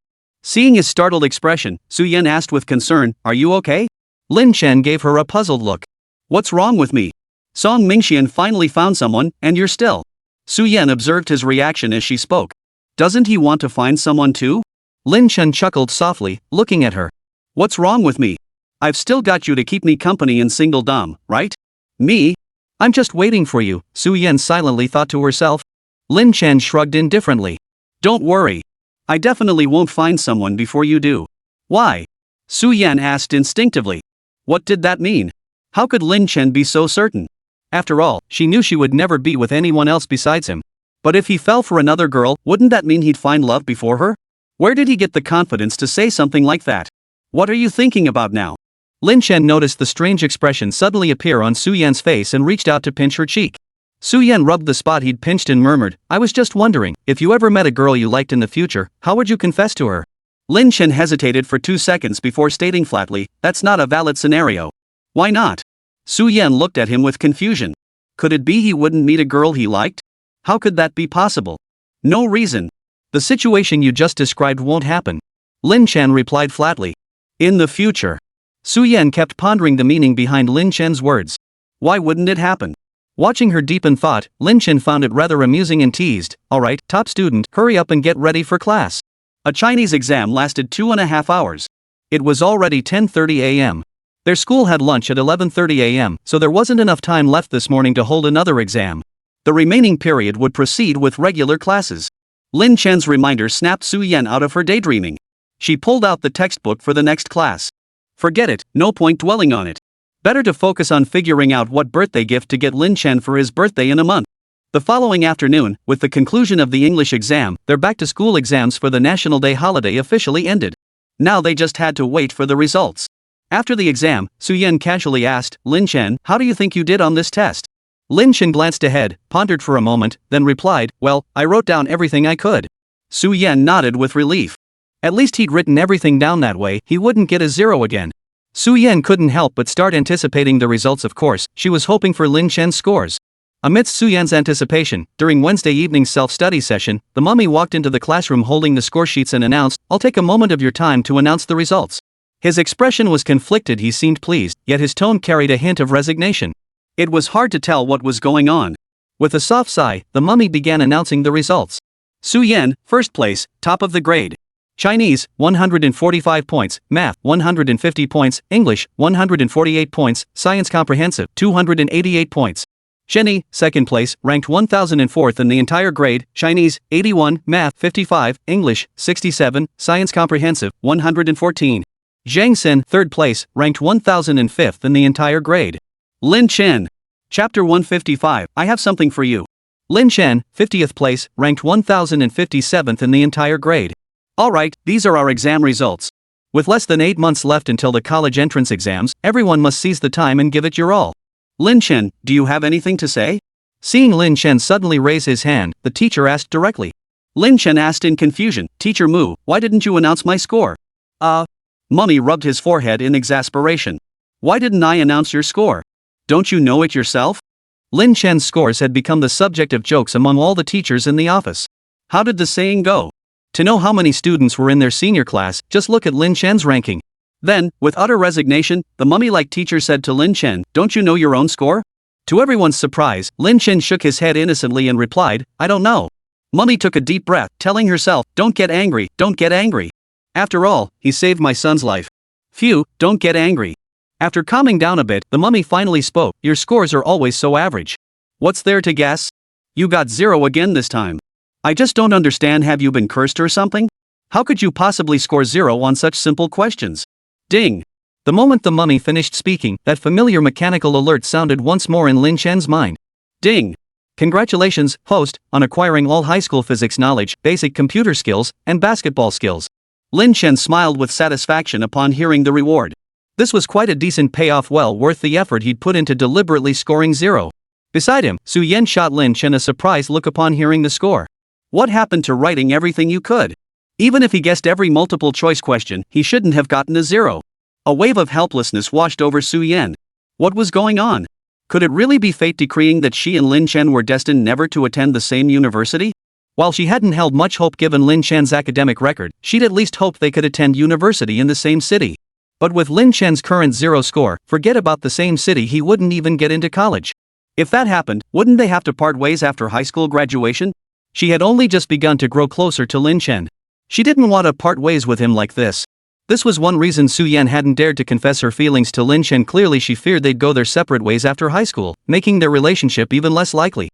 [SPEAKER 1] Seeing his startled expression, Su Yan asked with concern, Are you okay? Lin Chen gave her a puzzled look. What's wrong with me? Song Mingxian finally found someone, and you're still. Su Yan observed his reaction as she spoke. Doesn't he want to find someone too? Lin Chen chuckled softly, looking at her. What's wrong with me? I've still got you to keep me company in single dom, right? Me? I'm just waiting for you, Su Yan silently thought to herself. Lin Chen shrugged indifferently. Don't worry. I definitely won't find someone before you do. Why? Su Yan asked instinctively. What did that mean? How could Lin Chen be so certain? After all, she knew she would never be with anyone else besides him. But if he fell for another girl, wouldn't that mean he'd find love before her? Where did he get the confidence to say something like that? What are you thinking about now? Lin Chen noticed the strange expression suddenly appear on Su Yan's face and reached out to pinch her cheek. Su Yan rubbed the spot he'd pinched and murmured, I was just wondering, if you ever met a girl you liked in the future, how would you confess to her? Lin Chen hesitated for 2 seconds before stating flatly, that's not a valid scenario. Why not? Su Yan looked at him with confusion. Could it be he wouldn't meet a girl he liked? How could that be possible? No reason. The situation you just described won't happen. Lin Chen replied flatly. In the future. Su Yan kept pondering the meaning behind Lin Chen's words. Why wouldn't it happen? Watching her deep in thought, Lin Chen found it rather amusing and teased, Alright, top student, hurry up and get ready for class. A Chinese exam lasted 2.5 hours. It was already 10:30 a.m. Their school had lunch at 11:30 a.m., so there wasn't enough time left this morning to hold another exam. The remaining period would proceed with regular classes. Lin Chen's reminder snapped Su Yan out of her daydreaming. She pulled out the textbook for the next class. Forget it, no point dwelling on it. Better to focus on figuring out what birthday gift to get Lin Chen for his birthday in a month. The following afternoon, with the conclusion of the English exam, their back-to-school exams for the National Day holiday officially ended. Now they just had to wait for the results. After the exam, Su Yan casually asked, Lin Chen, how do you think you did on this test? Lin Chen glanced ahead, pondered for a moment, then replied, well, I wrote down everything I could. Su Yan nodded with relief. At least he'd written everything down that way, he wouldn't get a 0 again. Su Yan couldn't help but start anticipating the results. Of course, she was hoping for Lin Chen's scores. Amidst Su Yan's anticipation, during Wednesday evening's self-study session, the mummy walked into the classroom holding the score sheets and announced, I'll take a moment of your time to announce the results. His expression was conflicted. He seemed pleased, yet his tone carried a hint of resignation. It was hard to tell what was going on. With a soft sigh, the mummy began announcing the results. Su Yan, first place, top of the grade. Chinese, 145 points, Math, 150 points, English, 148 points, Science Comprehensive, 288 points. Zhenyi, second place, ranked 1004th in the entire grade, Chinese, 81, Math, 55, English, 67, Science Comprehensive, 114. Zhang Xin, third place, ranked 1005th in the entire grade. Lin Chen. Chapter 155, I have something for you. Lin Chen, 50th place, ranked 1057th in the entire grade. Alright, these are our exam results. With less than 8 months left until the college entrance exams, everyone must seize the time and give it your all. Lin Chen, do you have anything to say? Seeing Lin Chen suddenly raise his hand, the teacher asked directly. Lin Chen asked in confusion, Teacher Mu, why didn't you announce my score? Mummy rubbed his forehead in exasperation. Why didn't I announce your score? Don't you know it yourself? Lin Chen's scores had become the subject of jokes among all the teachers in the office. How did the saying go? To know how many students were in their senior class, just look at Lin Chen's ranking. Then, with utter resignation, the mummy-like teacher said to Lin Chen, don't you know your own score? To everyone's surprise, Lin Chen shook his head innocently and replied, I don't know. Mummy took a deep breath, telling herself, don't get angry, don't get angry. After all, he saved my son's life. Phew, don't get angry. After calming down a bit, the mummy finally spoke, your scores are always so average. What's there to guess? You got 0 again this time. I just don't understand, have you been cursed or something? How could you possibly score 0 on such simple questions? Ding! The moment the mummy finished speaking, that familiar mechanical alert sounded once more in Lin Chen's mind. Ding! Congratulations, host, on acquiring all high school physics knowledge, basic computer skills, and basketball skills. Lin Chen smiled with satisfaction upon hearing the reward. This was quite a decent payoff, well worth the effort he'd put into deliberately scoring 0. Beside him, Su Yan shot Lin Chen a surprised look upon hearing the score. What happened to writing everything you could? Even if he guessed every multiple choice question, he shouldn't have gotten a 0. A wave of helplessness washed over Su Yan. What was going on? Could it really be fate decreeing that she and Lin Chen were destined never to attend the same university? While she hadn't held much hope given Lin Chen's academic record, she'd at least hoped they could attend university in the same city. But with Lin Chen's current 0 score, forget about the same city, he wouldn't even get into college. If that happened, wouldn't they have to part ways after high school graduation? She had only just begun to grow closer to Lin Chen. She didn't want to part ways with him like this. This was one reason Su Yan hadn't dared to confess her feelings to Lin Chen. Clearly she feared they'd go their separate ways after high school, making their relationship even less likely.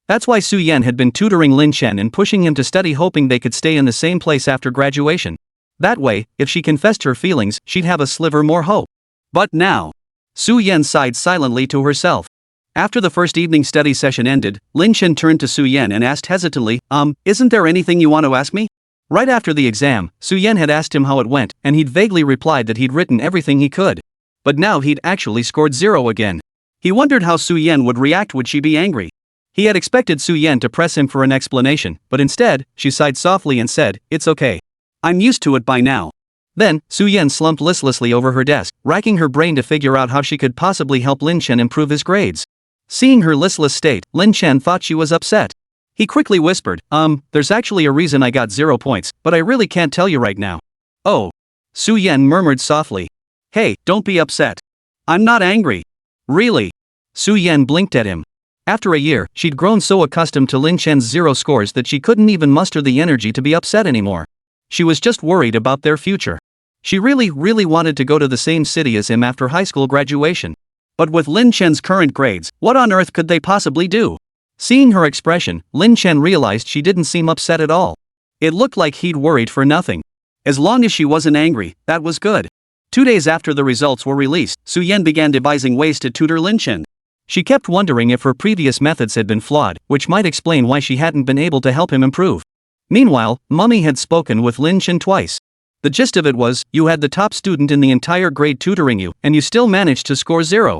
[SPEAKER 1] That's why Su Yan had been tutoring Lin Chen and pushing him to study, hoping they could stay in the same place after graduation. That way, if she confessed her feelings, she'd have a sliver more hope. But now, Su Yan sighed silently to herself. After the first evening study session ended, Lin Chen turned to Su Yan and asked hesitantly, isn't there anything you want to ask me? Right after the exam, Su Yan had asked him how it went, and he'd vaguely replied that he'd written everything he could. But now he'd actually scored 0 again. He wondered how Su Yan would react. Would she be angry? He had expected Su Yan to press him for an explanation, but instead, she sighed softly and said, "It's okay. I'm used to it by now." Then, Su Yan slumped listlessly over her desk, racking her brain to figure out how she could possibly help Lin Chen improve his grades. Seeing her listless state, Lin Chen thought she was upset. He quickly whispered, there's actually a reason I got 0 points, but I really can't tell you right now." "Oh." Su Yan murmured softly. "Hey, don't be upset. I'm not angry." "Really?" Su Yan blinked at him. After a year, she'd grown so accustomed to Lin Chen's 0 scores that she couldn't even muster the energy to be upset anymore. She was just worried about their future. She really wanted to go to the same city as him after high school graduation. But with Lin Chen's current grades, what on earth could they possibly do? Seeing her expression, Lin Chen realized she didn't seem upset at all. It looked like he'd worried for nothing. As long as she wasn't angry, that was good. 2 days after the results were released, Su Yan began devising ways to tutor Lin Chen. She kept wondering if her previous methods had been flawed, which might explain why she hadn't been able to help him improve. Meanwhile, Mummy had spoken with Lin Chen twice. The gist of it was, you had the top student in the entire grade tutoring you, and you still managed to score 0.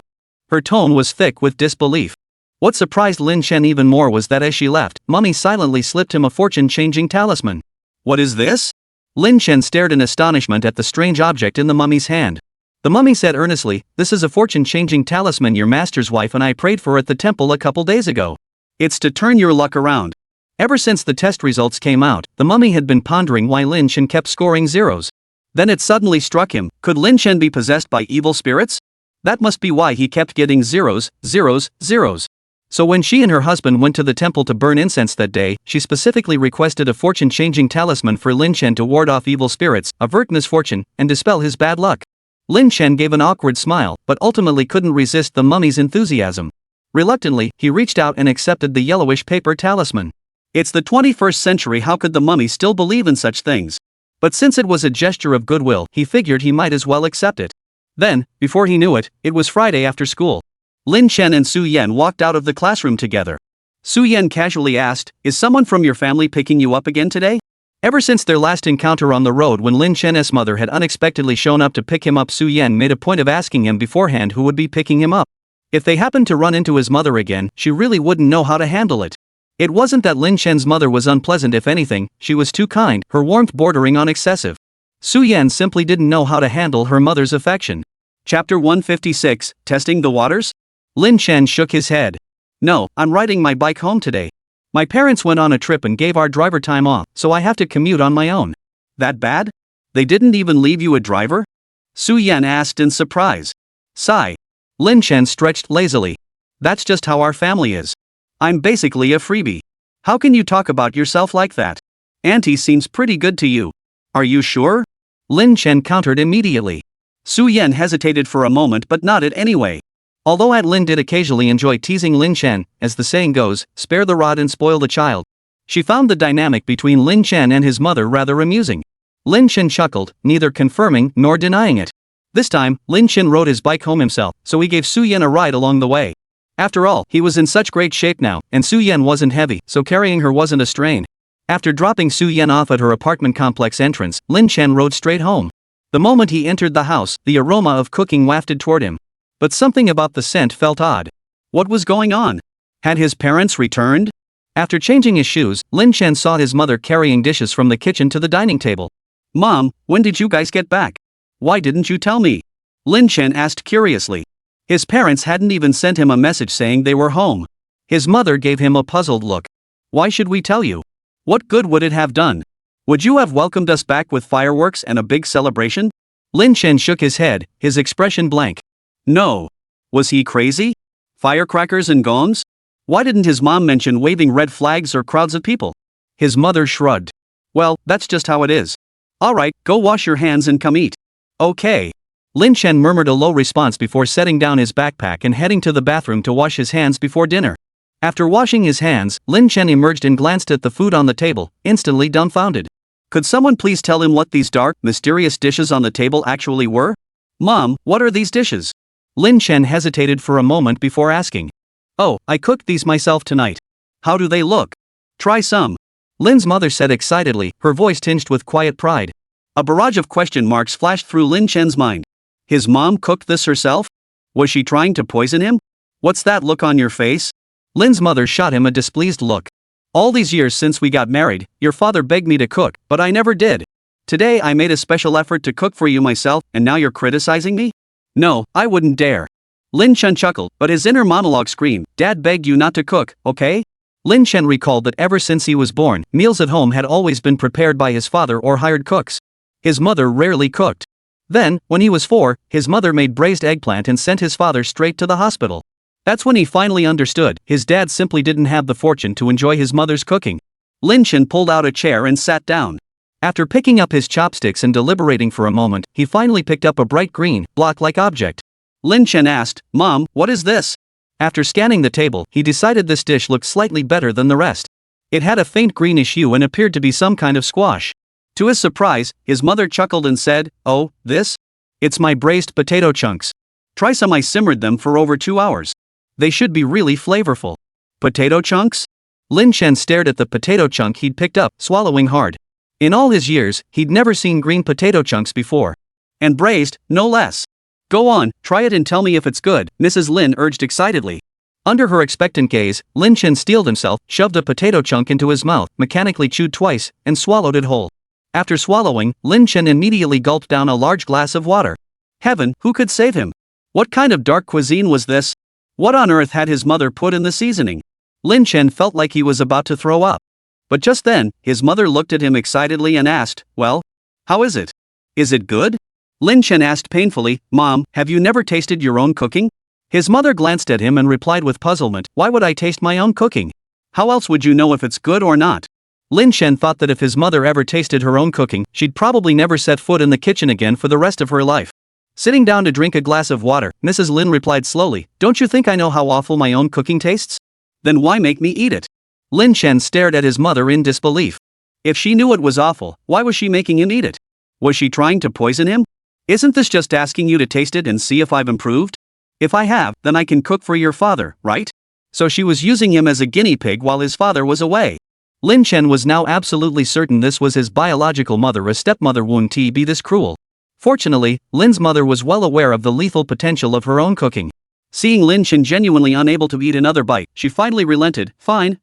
[SPEAKER 1] Her tone was thick with disbelief. What surprised Lin Chen even more was that as she left, Mummy silently slipped him a fortune-changing talisman. "What is this?" Lin Chen stared in astonishment at the strange object in the mummy's hand. The mummy said earnestly, "This is a fortune-changing talisman your master's wife and I prayed for at the temple a couple days ago. It's to turn your luck around." Ever since the test results came out, the mummy had been pondering why Lin Chen kept scoring 0s. Then it suddenly struck him, could Lin Chen be possessed by evil spirits? That must be why he kept getting 0s, 0s, 0s. So when she and her husband went to the temple to burn incense that day, she specifically requested a fortune-changing talisman for Lin Chen to ward off evil spirits, avert misfortune, and dispel his bad luck. Lin Chen gave an awkward smile, but ultimately couldn't resist the mummy's enthusiasm. Reluctantly, he reached out and accepted the yellowish paper talisman. It's the 21st century, how could the mummy still believe in such things? But since it was a gesture of goodwill, he figured he might as well accept it. Then, before he knew it, it was Friday after school. Lin Chen and Su Yan walked out of the classroom together. Su Yan casually asked, "Is someone from your family picking you up again today?" Ever since their last encounter on the road when Lin Chen's mother had unexpectedly shown up to pick him up, Su Yan made a point of asking him beforehand who would be picking him up. If they happened to run into his mother again, she really wouldn't know how to handle it. It wasn't that Lin Chen's mother was unpleasant, if anything, she was too kind, her warmth bordering on excessive. Su Yan simply didn't know how to handle her mother's affection. Chapter 156, Testing the Waters? Lin Chen shook his head. "No, I'm riding my bike home today. My parents went on a trip and gave our driver time off, so I have to commute on my own." "That bad? They didn't even leave you a driver?" Su Yan asked in surprise. Sigh. Lin Chen stretched lazily. "That's just how our family is. I'm basically a freebie. How can you talk about yourself like that? Auntie seems pretty good to you." "Are you sure?" Lin Chen countered immediately. Su Yan hesitated for a moment but nodded anyway. Although Lin did occasionally enjoy teasing Lin Chen, as the saying goes, spare the rod and spoil the child, she found the dynamic between Lin Chen and his mother rather amusing. Lin Chen chuckled, neither confirming nor denying it. This time, Lin Chen rode his bike home himself, so he gave Su Yan a ride along the way. After all, he was in such great shape now, and Su Yen wasn't heavy, so carrying her wasn't a strain. After dropping Su Yen off at her apartment complex entrance, Lin Chen rode straight home. The moment he entered the house, the aroma of cooking wafted toward him. But something about the scent felt odd. What was going on? Had his parents returned? After changing his shoes, Lin Chen saw his mother carrying dishes from the kitchen to the dining table. Mom, when did you guys get back? Why didn't you tell me? Lin Chen asked curiously. His parents hadn't even sent him a message saying they were home. His mother gave him a puzzled look. Why should we tell you? What good would it have done? Would you have welcomed us back with fireworks and a big celebration? Lin Chen shook his head, his expression blank. No. Was he crazy? Firecrackers and gongs? Why didn't his mom mention waving red flags or crowds of people? His mother shrugged. Well, that's just how it is. Alright, go wash your hands and come eat. Okay. Lin Chen murmured a low response before setting down his backpack and heading to the bathroom to wash his hands before dinner. After washing his hands, Lin Chen emerged and glanced at the food on the table, instantly dumbfounded. Could someone please tell him what these dark, mysterious dishes on the table actually were? Mom, what are these dishes? Lin Chen hesitated for a moment before asking. Oh, I cooked these myself tonight. How do they look? Try some. Lin's mother said excitedly, her voice tinged with quiet pride. A barrage of question marks flashed through Lin Chen's mind. His mom cooked this herself? Was she trying to poison him? What's that look on your face? Lin's mother shot him a displeased look. All these years since we got married, your father begged me to cook, but I never did. Today I made a special effort to cook for you myself, and now you're criticizing me? No, I wouldn't dare. Lin Chen chuckled, but his inner monologue screamed, Dad begged you not to cook, okay? Lin Chen recalled that ever since he was born, meals at home had always been prepared by his father or hired cooks. His mother rarely cooked. Then, when he was 4, his mother made braised eggplant and sent his father straight to the hospital. That's when he finally understood, his dad simply didn't have the fortune to enjoy his mother's cooking. Lin Chen pulled out a chair and sat down. After picking up his chopsticks and deliberating for a moment, he finally picked up a bright green, block-like object. Lin Chen asked, Mom, what is this? After scanning the table, he decided this dish looked slightly better than the rest. It had a faint greenish hue and appeared to be some kind of squash. To his surprise, his mother chuckled and said, Oh, this? It's my braised potato chunks. Try some. I simmered them for over 2 hours. They should be really flavorful. Potato chunks? Lin Chen stared at the potato chunk he'd picked up, swallowing hard. In all his years, he'd never seen green potato chunks before. And braised, no less. Go on, try it and tell me if it's good, Mrs. Lin urged excitedly. Under her expectant gaze, Lin Chen steeled himself, shoved a potato chunk into his mouth, mechanically chewed twice, and swallowed it whole. After swallowing, Lin Chen immediately gulped down a large glass of water. Heaven, who could save him? What kind of dark cuisine was this? What on earth had his mother put in the seasoning? Lin Chen felt like he was about to throw up. But just then, his mother looked at him excitedly and asked, Well, how is it? Is it good? Lin Chen asked painfully, Mom, have you never tasted your own cooking? His mother glanced at him and replied with puzzlement, Why would I taste my own cooking? How else would you know if it's good or not? Lin Chen thought that if his mother ever tasted her own cooking, she'd probably never set foot in the kitchen again for the rest of her life. Sitting down to drink a glass of water, Mrs. Lin replied slowly, Don't you think I know how awful my own cooking tastes? Then why make me eat it? Lin Chen stared at his mother in disbelief. If she knew it was awful, why was she making him eat it? Was she trying to poison him? Isn't this just asking you to taste it and see if I've improved? If I have, then I can cook for your father, right? So she was using him as a guinea pig while his father was away. Lin Chen was now absolutely certain this was his biological mother. A stepmother wouldn't be this cruel. Fortunately, Lin's mother was well aware of the lethal potential of her own cooking. Seeing Lin Chen genuinely unable to eat another bite, she finally relented, Fine.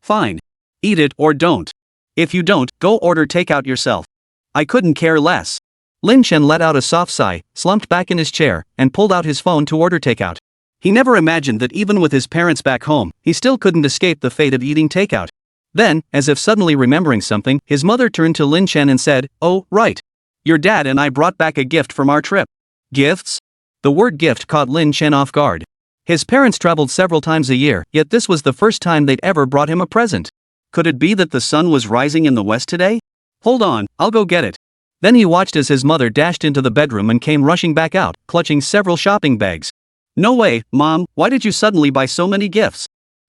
[SPEAKER 1] Eat it or don't. If you don't, go order takeout yourself. I couldn't care less. Lin Chen let out a soft sigh, slumped back in his chair, and pulled out his phone to order takeout. He never imagined that even with his parents back home, he still couldn't escape the fate of eating takeout. Then, as if suddenly remembering something, his mother turned to Lin Chen and said, Oh, right. Your dad and I brought back a gift from our trip. Gifts? The word gift caught Lin Chen off guard. His parents traveled several times a year, yet this was the first time they'd ever brought him a present. Could it be that the sun was rising in the west today? Hold on, I'll go get it. Then he watched as his mother dashed into the bedroom and came rushing back out, clutching several shopping bags. No way, Mom, why did you suddenly buy so many gifts?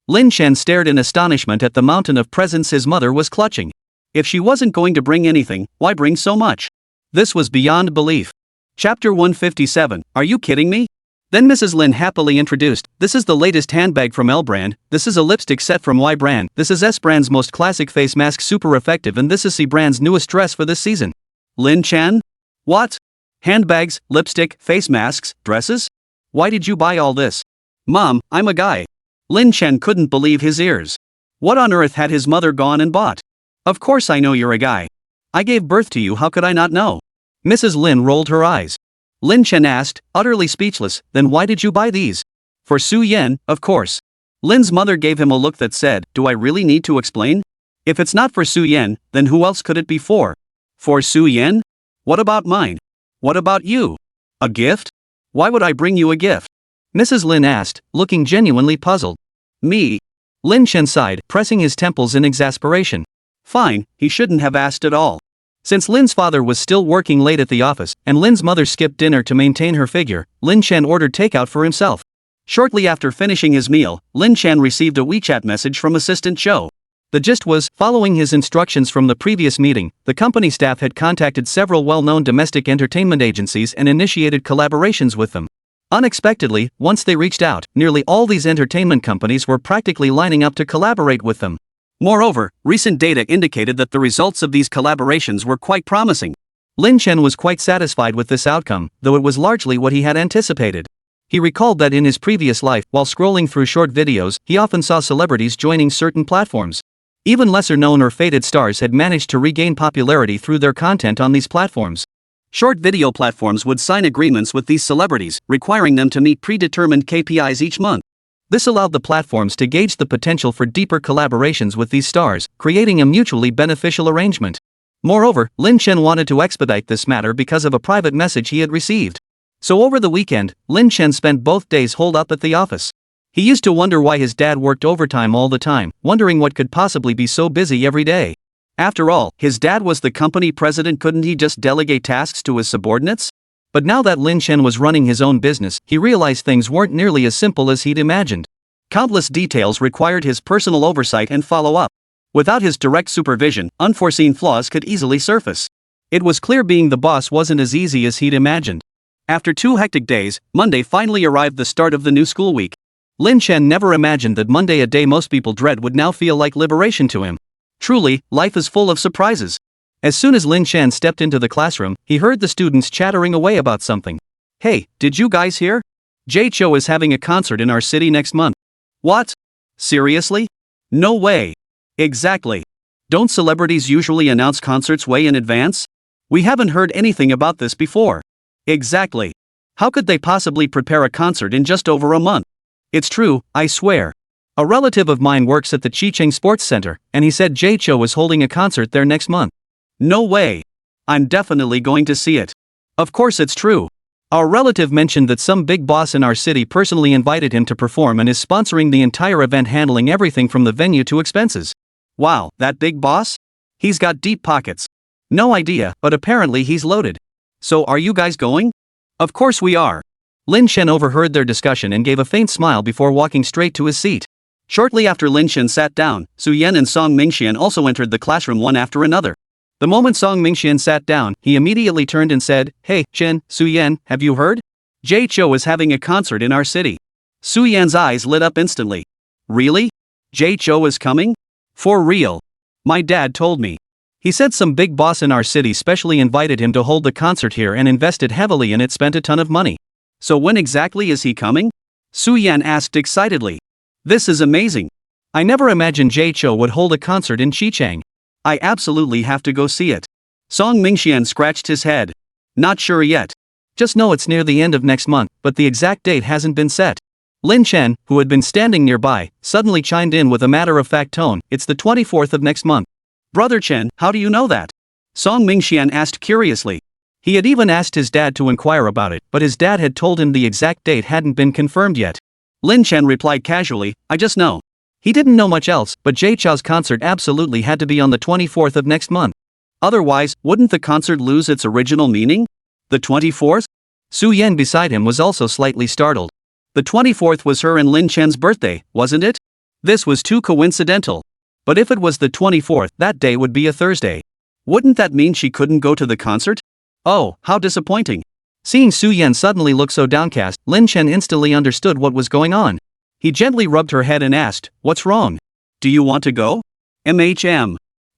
[SPEAKER 1] Lin Chen stared in astonishment at the mountain of presents his mother was clutching. If she wasn't going to bring anything, why bring so much? This was beyond belief. Chapter 157, Are you kidding me? Then Mrs. Lin happily introduced, "This is the latest handbag from L brand, this is a lipstick set from Y brand, this is S brand's most classic face mask super effective, and this is C brand's newest dress for this season." Lin Chan? What? Handbags, lipstick, face masks, dresses? Why did you buy all this? Mom, I'm a guy. Lin Chen couldn't believe his ears. What on earth had his mother gone and bought? Of course I know you're a guy. I gave birth to you, how could I not know? Mrs. Lin rolled her eyes. Lin Chen asked, utterly speechless, then why did you buy these? For Su Yan, of course. Lin's mother gave him a look that said, do I really need to explain? If it's not for Su Yan, then who else could it be for? For Su Yan? What about mine? What about you? A gift? Why would I bring you a gift? Mrs. Lin asked, looking genuinely puzzled. Me? Lin Chen sighed, pressing his temples in exasperation. Fine, he shouldn't have asked at all. Since Lin's father was still working late at the office, and Lin's mother skipped dinner to maintain her figure, Lin Chen ordered takeout for himself. Shortly after finishing his meal, Lin Chen received a WeChat message from Assistant Zhou. The gist was, following his instructions from the previous meeting, the company staff had contacted several well-known domestic entertainment agencies and initiated collaborations with them. Unexpectedly, once they reached out, nearly all these entertainment companies were practically lining up to collaborate with them. Moreover, recent data indicated that the results of these collaborations were quite promising. Lin Chen was quite satisfied with this outcome, though it was largely what he had anticipated. He recalled that in his previous life, while scrolling through short videos, he often saw celebrities joining certain platforms. Even lesser-known or faded stars had managed to regain popularity through their content on these platforms. Short video platforms would sign agreements with these celebrities, requiring them to meet predetermined KPIs each month. This allowed the platforms to gauge the potential for deeper collaborations with these stars, creating a mutually beneficial arrangement. Moreover, Lin Chen wanted to expedite this matter because of a private message he had received. So over the weekend, Lin Chen spent both days holed up at the office. He used to wonder why his dad worked overtime all the time, wondering what could possibly be so busy every day. After all, his dad was the company president, couldn't he just delegate tasks to his subordinates? But now that Lin Chen was running his own business, he realized things weren't nearly as simple as he'd imagined. Countless details required his personal oversight and follow-up. Without his direct supervision, unforeseen flaws could easily surface. It was clear being the boss wasn't as easy as he'd imagined. After 2 hectic days, Monday finally arrived, the start of the new school week. Lin Chen never imagined that Monday, a day most people dread, would now feel like liberation to him. Truly, life is full of surprises. As soon as Lin Chen stepped into the classroom, he heard the students chattering away about something. Hey, did you guys hear? Jay Cho is having a concert in our city next month. What? Seriously? No way. Exactly. Don't celebrities usually announce concerts way in advance? We haven't heard anything about this before. Exactly. How could they possibly prepare a concert in just over a month? It's true, I swear. A relative of mine works at the Chicheng Sports Center, and he said Jay Cho is holding a concert there next month. No way. I'm definitely going to see it. Of course it's true. Our relative mentioned that some big boss in our city personally invited him to perform and is sponsoring the entire event, handling everything from the venue to expenses. Wow, that big boss? He's got deep pockets. No idea, but apparently he's loaded. So are you guys going? Of course we are. Lin Chen overheard their discussion and gave a faint smile before walking straight to his seat. Shortly after Lin Chen sat down, Su Yan and Song Mingxian also entered the classroom one after another. The moment Song Mingxian sat down, he immediately turned and said, Hey, Chen, Su Yan, have you heard? Jay Cho is having a concert in our city. Su Yan's eyes lit up instantly. Really? Jay Cho is coming? For real? My dad told me. He said some big boss in our city specially invited him to hold the concert here and invested heavily in it, spent a ton of money. So when exactly is he coming? Su Yan asked excitedly. This is amazing. I never imagined Jay Cho would hold a concert in Xicheng. I absolutely have to go see it. Song Mingxian scratched his head. Not sure yet. Just know it's near the end of next month, but the exact date hasn't been set. Lin Chen, who had been standing nearby, suddenly chimed in with a matter-of-fact tone. It's the 24th of next month. Brother Chen, how do you know that? Song Mingxian asked curiously. He had even asked his dad to inquire about it, but his dad had told him the exact date hadn't been confirmed yet. Lin Chen replied casually, I just know. He didn't know much else, but Jay Cho's concert absolutely had to be on the 24th of next month. Otherwise, wouldn't the concert lose its original meaning? The 24th? Su Yan beside him was also slightly startled. The 24th was her and Lin Chen's birthday, wasn't it? This was too coincidental. But if it was the 24th, that day would be a Thursday. Wouldn't that mean she couldn't go to the concert? Oh, how disappointing. Seeing Su Yan suddenly look so downcast, Lin Chen instantly understood what was going on. He gently rubbed her head and asked, "What's wrong? Do you want to go?"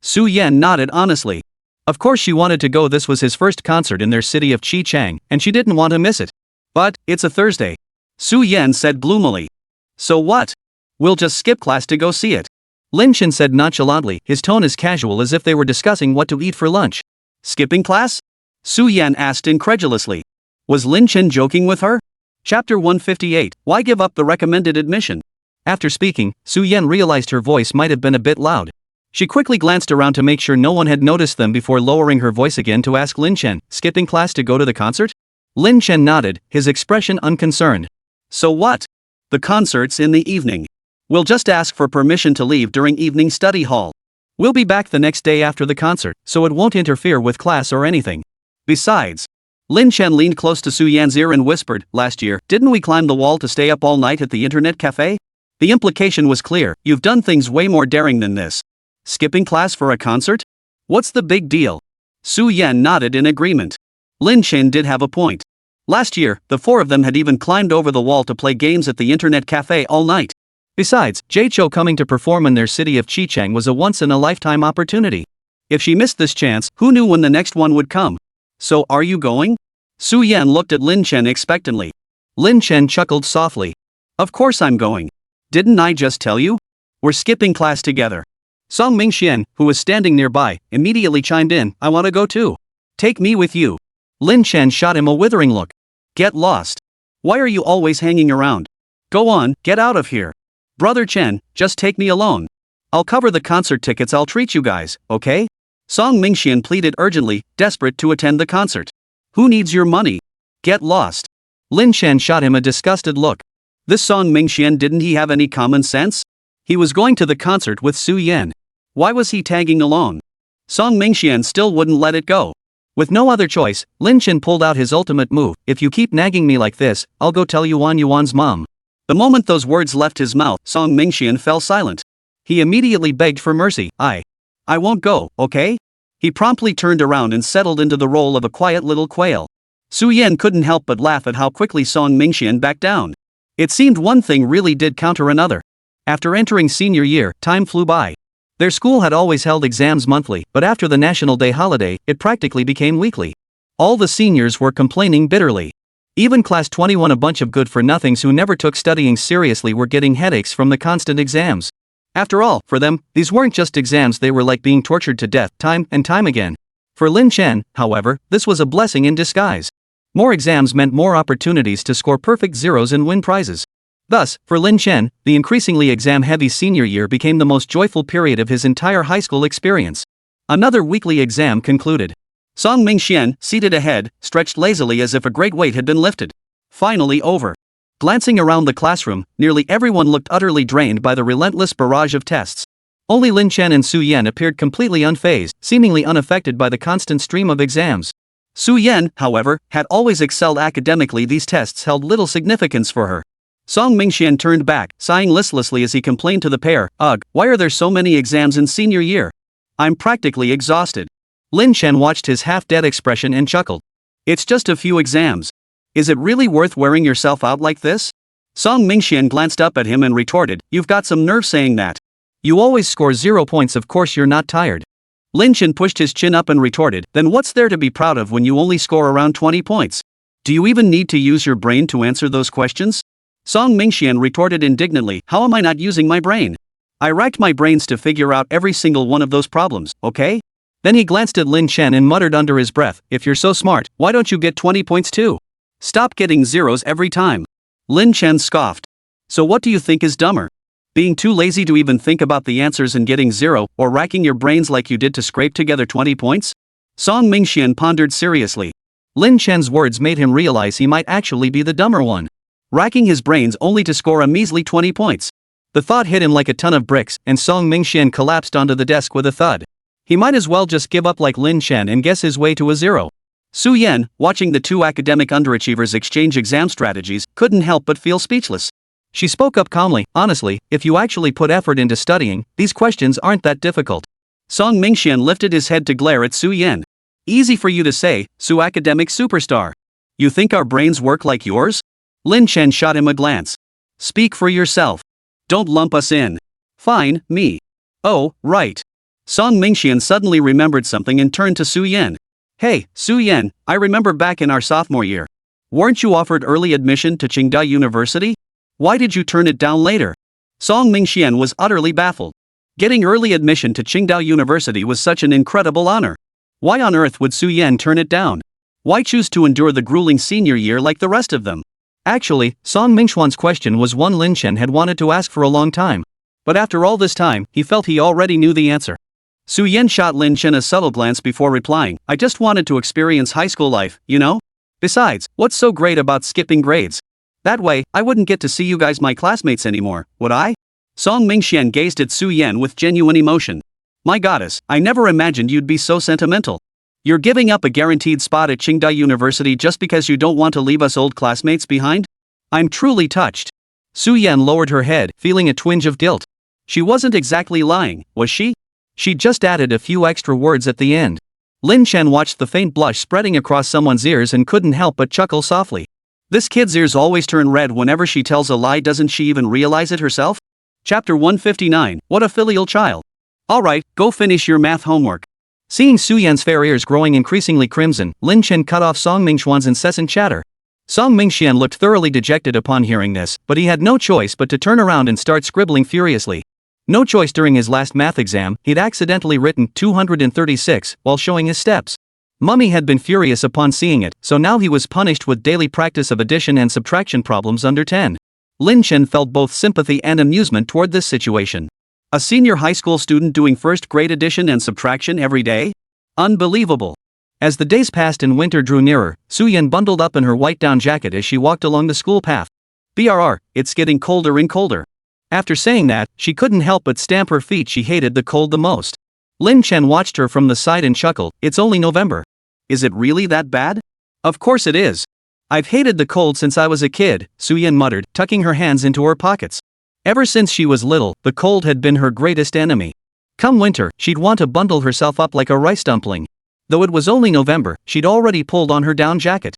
[SPEAKER 1] Su Yan nodded honestly. Of course she wanted to go. This was his first concert in their city of Qichang, and she didn't want to miss it. But, it's a Thursday. Su Yan said gloomily. So what? We'll just skip class to go see it. Lin Chen said nonchalantly, his tone as casual as if they were discussing what to eat for lunch. Skipping class? Su Yan asked incredulously. Was Lin Chen joking with her? Chapter 158, Why Give Up the Recommended Admission? After speaking, Su Yan realized her voice might have been a bit loud. She quickly glanced around to make sure no one had noticed them before lowering her voice again to ask Lin Chen, skipping class to go to the concert? Lin Chen nodded, his expression unconcerned. So what? The concert's in the evening. We'll just ask for permission to leave during evening study hall. We'll be back the next day after the concert, so it won't interfere with class or anything. Besides, Lin Chen leaned close to Su Yan's ear and whispered, last year, didn't we climb the wall to stay up all night at the internet cafe? The implication was clear, you've done things way more daring than this. Skipping class for a concert? What's the big deal? Su Yan nodded in agreement. Lin Chen did have a point. Last year, the four of them had even climbed over the wall to play games at the internet cafe all night. Besides, Jay Cho coming to perform in their city of Qichang was a once-in-a-lifetime opportunity. If she missed this chance, who knew when the next one would come? So are you going? Su Yan looked at Lin Chen expectantly. Lin Chen chuckled softly. Of course I'm going. Didn't I just tell you? We're skipping class together. Song Mingxian, who was standing nearby, immediately chimed in, I want to go too. Take me with you. Lin Chen shot him a withering look. Get lost. Why are you always hanging around? Go on, get out of here. Brother Chen, just take me alone. I'll cover the concert tickets. I'll treat you guys, okay? Song Mingxian pleaded urgently, desperate to attend the concert. Who needs your money? Get lost. Lin Chen shot him a disgusted look. This Song Mingxian, didn't he have any common sense? He was going to the concert with Su Yan. Why was he tagging along? Song Mingxian still wouldn't let it go. With no other choice, Lin Chen pulled out his ultimate move. If you keep nagging me like this, I'll go tell Yuan's mom. The moment those words left his mouth, Song Mingxian fell silent. He immediately begged for mercy. I won't go, okay? He promptly turned around and settled into the role of a quiet little quail. Su Yan couldn't help but laugh at how quickly Song Mingxian backed down. It seemed one thing really did counter another. After entering senior year, time flew by. Their school had always held exams monthly, but after the National Day holiday, it practically became weekly. All the seniors were complaining bitterly. Even Class 21, a bunch of good-for-nothings who never took studying seriously, were getting headaches from the constant exams. After all, for them, these weren't just exams, they were like being tortured to death, time and time again. For Lin Chen, however, this was a blessing in disguise. More exams meant more opportunities to score perfect zeros and win prizes. Thus, for Lin Chen, the increasingly exam-heavy senior year became the most joyful period of his entire high school experience. Another weekly exam concluded. Song Mingxian, seated ahead, stretched lazily as if a great weight had been lifted. Finally over. Glancing around the classroom, nearly everyone looked utterly drained by the relentless barrage of tests. Only Lin Chen and Su Yan appeared completely unfazed, seemingly unaffected by the constant stream of exams. Su Yan, however, had always excelled academically. These tests held little significance for her. Song Mingxian turned back, sighing listlessly as he complained to the pair, Ugh, why are there so many exams in senior year? I'm practically exhausted. Lin Chen watched his half-dead expression and chuckled. It's just a few exams. Is it really worth wearing yourself out like this? Song Mingxian glanced up at him and retorted, You've got some nerve saying that. You always score 0 points, of course you're not tired. Lin Chen pushed his chin up and retorted, Then what's there to be proud of when you only score around 20 points? Do you even need to use your brain to answer those questions? Song Mingxian retorted indignantly, How am I not using my brain? I racked my brains to figure out every single one of those problems, okay? Then he glanced at Lin Chen and muttered under his breath, If you're so smart, why don't you get 20 points too? Stop getting zeros every time. Lin Chen scoffed. So what do you think is dumber? Being too lazy to even think about the answers and getting 0, or racking your brains like you did to scrape together 20 points? Song Mingxian pondered seriously. Lin Chen's words made him realize he might actually be the dumber one. Racking his brains only to score a measly 20 points. The thought hit him like a ton of bricks, and Song Mingxian collapsed onto the desk with a thud. He might as well just give up like Lin Chen and guess his way to a 0. Su Yan, watching the two academic underachievers exchange exam strategies, couldn't help but feel speechless. She spoke up calmly, Honestly, if you actually put effort into studying, these questions aren't that difficult. Song Mingxian lifted his head to glare at Su Yan. Easy for you to say, Su academic superstar. You think our brains work like yours? Lin Chen shot him a glance. Speak for yourself. Don't lump us in. Fine, me. Oh, right. Song Mingxian suddenly remembered something and turned to Su Yan. Hey, Su Yan, I remember back in our sophomore year. Weren't you offered early admission to Qingda University? Why did you turn it down later? Song Mingxian was utterly baffled. Getting early admission to Qingda University was such an incredible honor. Why on earth would Su Yan turn it down? Why choose to endure the grueling senior year like the rest of them? Actually, Song Mingxian's question was one Lin Chen had wanted to ask for a long time. But after all this time, he felt he already knew the answer. Su Yan shot Lin Chen a subtle glance before replying, I just wanted to experience high school life, you know? Besides, what's so great about skipping grades? That way, I wouldn't get to see you guys my classmates anymore, would I? Song Mingxian gazed at Su Yan with genuine emotion. My goddess, I never imagined you'd be so sentimental. You're giving up a guaranteed spot at Qingda University just because you don't want to leave us old classmates behind? I'm truly touched. Su Yan lowered her head, feeling a twinge of guilt. She wasn't exactly lying, was she? She'd just added a few extra words at the end. Lin Chen watched the faint blush spreading across someone's ears and couldn't help but chuckle softly. This kid's ears always turn red whenever she tells a lie. Doesn't she even realize it herself? Chapter 159, What a Filial Child. Alright, go finish your math homework. Seeing Su Yan's fair ears growing increasingly crimson, Lin Chen cut off Song Mingxian's incessant chatter. Song Mingxian looked thoroughly dejected upon hearing this, but he had no choice but to turn around and start scribbling furiously. No choice. During his last math exam, he'd accidentally written 236 while showing his steps. Mummy had been furious upon seeing it, so now he was punished with daily practice of addition and subtraction problems under 10. Lin Chen felt both sympathy and amusement toward this situation. A senior high school student doing first grade addition and subtraction every day? Unbelievable. As the days passed and winter drew nearer, Su Yan bundled up in her white down jacket as she walked along the school path. BRR, it's getting colder and colder. After saying that, she couldn't help but stamp her feet. She hated the cold the most. Lin Chen watched her from the side and chuckled, it's only November. Is it really that bad? Of course it is. I've hated the cold since I was a kid, Su Yan muttered, tucking her hands into her pockets. Ever since she was little, the cold had been her greatest enemy. Come winter, she'd want to bundle herself up like a rice dumpling. Though it was only November, she'd already pulled on her down jacket.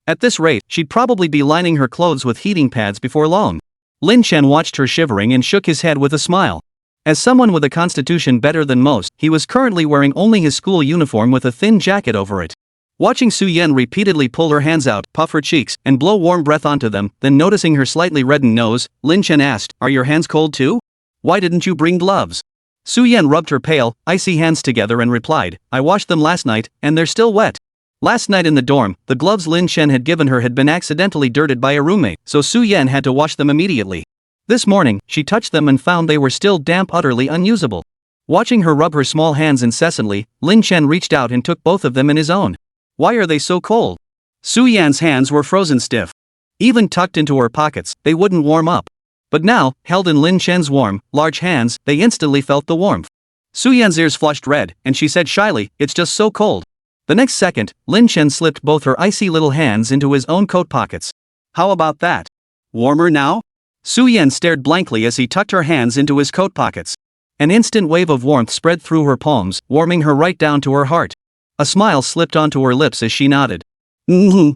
[SPEAKER 1] At this rate, she'd probably be lining her clothes with heating pads before long. Lin Chen watched her shivering and shook his head with a smile. As someone with a constitution better than most, he was currently wearing only his school uniform with a thin jacket over it. Watching Su Yan repeatedly pull her hands out, puff her cheeks, and blow warm breath onto them, then noticing her slightly reddened nose, Lin Chen asked, Are your hands cold too? Why didn't you bring gloves? Su Yan rubbed her pale, icy hands together and replied, I washed them last night, and they're still wet. Last night in the dorm, the gloves Lin Chen had given her had been accidentally dirted by a roommate, so Su Yan had to wash them immediately. This morning, she touched them and found they were still damp, utterly unusable. Watching her rub her small hands incessantly, Lin Chen reached out and took both of them in his own. Why are they so cold? Su Yan's hands were frozen stiff. Even tucked into her pockets, they wouldn't warm up. But now, held in Lin Chen's warm, large hands, they instantly felt the warmth. Su Yan's ears flushed red, and she said shyly, It's just so cold. The next second, Lin Chen slipped both her icy little hands into his own coat pockets. How about that? Warmer now? Su Yan stared blankly as he tucked her hands into his coat pockets. An instant wave of warmth spread through her palms, warming her right down to her heart. A smile slipped onto her lips as she nodded.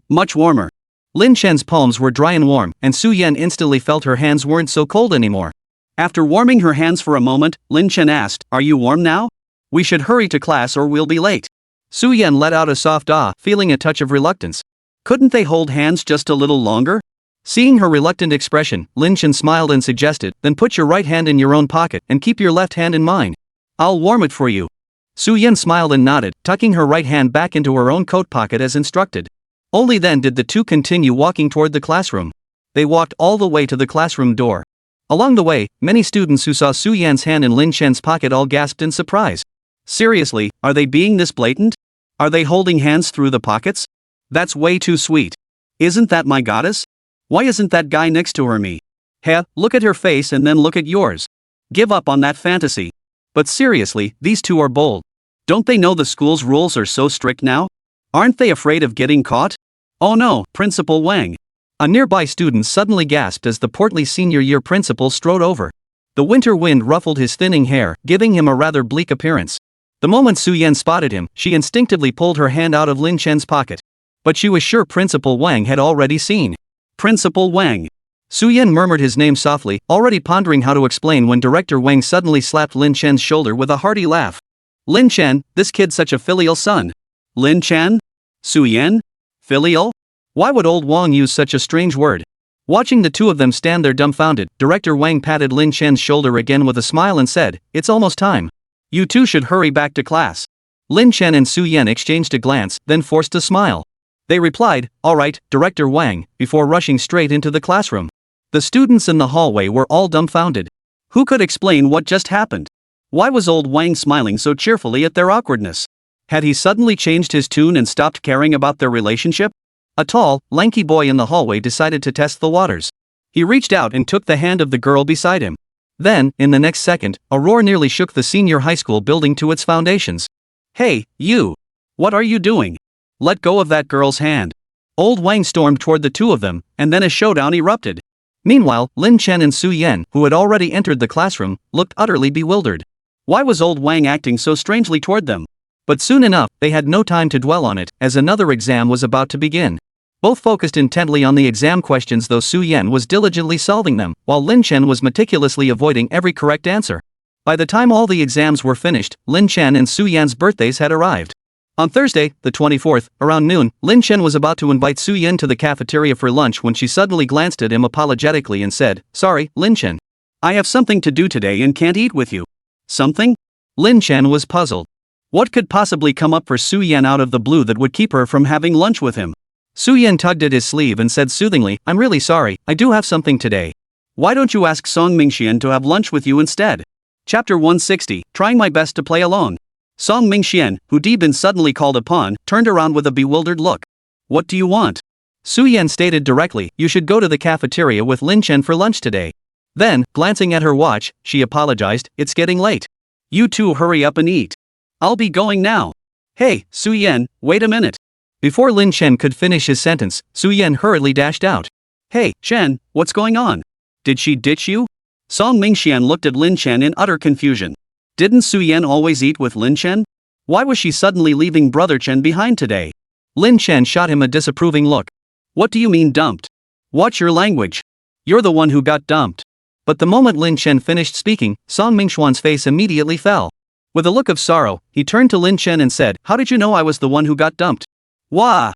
[SPEAKER 1] Much warmer. Lin Chen's palms were dry and warm, and Su Yan instantly felt her hands weren't so cold anymore. After warming her hands for a moment, Lin Chen asked, Are you warm now? We should hurry to class or we'll be late. Su Yan let out a soft ah, feeling a touch of reluctance. Couldn't they hold hands just a little longer? Seeing her reluctant expression, Lin Chen smiled and suggested, Then put your right hand in your own pocket and keep your left hand in mine. I'll warm it for you. Su Yan smiled and nodded, tucking her right hand back into her own coat pocket as instructed. Only then did the two continue walking toward the classroom. They walked all the way to the classroom door. Along the way, many students who saw Su Yan's hand in Lin Chen's pocket all gasped in surprise. Seriously, are they being this blatant? Are they holding hands through the pockets? That's way too sweet. Isn't that my goddess? Why isn't that guy next to her me? Heh, look at her face and then look at yours. Give up on that fantasy. But seriously, these two are bold. Don't they know the school's rules are so strict now? Aren't they afraid of getting caught? Oh no, Principal Wang. A nearby student suddenly gasped as the portly senior year principal strode over. The winter wind ruffled his thinning hair, giving him a rather bleak appearance. The moment Su Yan spotted him, she instinctively pulled her hand out of Lin Chen's pocket. But she was sure Principal Wang had already seen. Principal Wang. Suyen murmured his name softly, already pondering how to explain when Director Wang suddenly slapped Lin Chen's shoulder with a hearty laugh. Lin Chen, this kid's such a filial son. Lin Chen? Suyen? Filial? Why would old Wang use such a strange word? Watching the two of them stand there dumbfounded, Director Wang patted Lin Chen's shoulder again with a smile and said, "It's almost time. You two should hurry back to class." Lin Chen and Suyen exchanged a glance, then forced a smile. They replied, "All right, Director Wang," before rushing straight into the classroom. The students in the hallway were all dumbfounded. Who could explain what just happened? Why was old Wang smiling so cheerfully at their awkwardness? Had he suddenly changed his tune and stopped caring about their relationship? A tall, lanky boy in the hallway decided to test the waters. He reached out and took the hand of the girl beside him. Then, in the next second, a roar nearly shook the senior high school building to its foundations. "Hey, you! What are you doing? Let go of that girl's hand." Old Wang stormed toward the two of them, and then a showdown erupted. Meanwhile, Lin Chen and Su Yan, who had already entered the classroom, looked utterly bewildered. Why was old Wang acting so strangely toward them? But soon enough, they had no time to dwell on it, as another exam was about to begin. Both focused intently on the exam questions, though Su Yan was diligently solving them, while Lin Chen was meticulously avoiding every correct answer. By the time all the exams were finished, Lin Chen and Su Yan's birthdays had arrived. On Thursday, the 24th, around noon, Lin Chen was about to invite Su Yan to the cafeteria for lunch when she suddenly glanced at him apologetically and said, "Sorry, Lin Chen. I have something to do today and can't eat with you." Something? Lin Chen was puzzled. What could possibly come up for Su Yan out of the blue that would keep her from having lunch with him? Su Yan tugged at his sleeve and said soothingly, "I'm really sorry, I do have something today. Why don't you ask Song Mingxian to have lunch with you instead?" Chapter 160, trying my best to play along. Song Mingxian, who'd been suddenly called upon, turned around with a bewildered look. "What do you want?" Su Yan stated directly, "You should go to the cafeteria with Lin Chen for lunch today." Then, glancing at her watch, she apologized, "It's getting late. You two hurry up and eat. I'll be going now." "Hey, Su Yan, wait a minute." Before Lin Chen could finish his sentence, Su Yan hurriedly dashed out. "Hey, Chen, what's going on? Did she ditch you?" Song Mingxian looked at Lin Chen in utter confusion. Didn't Su Yan always eat with Lin Chen? Why was she suddenly leaving Brother Chen behind today? Lin Chen shot him a disapproving look. "What do you mean dumped? Watch your language. You're the one who got dumped." But the moment Lin Chen finished speaking, Song Mingxuan's face immediately fell. With a look of sorrow, he turned to Lin Chen and said, "How did you know I was the one who got dumped?" "Wah!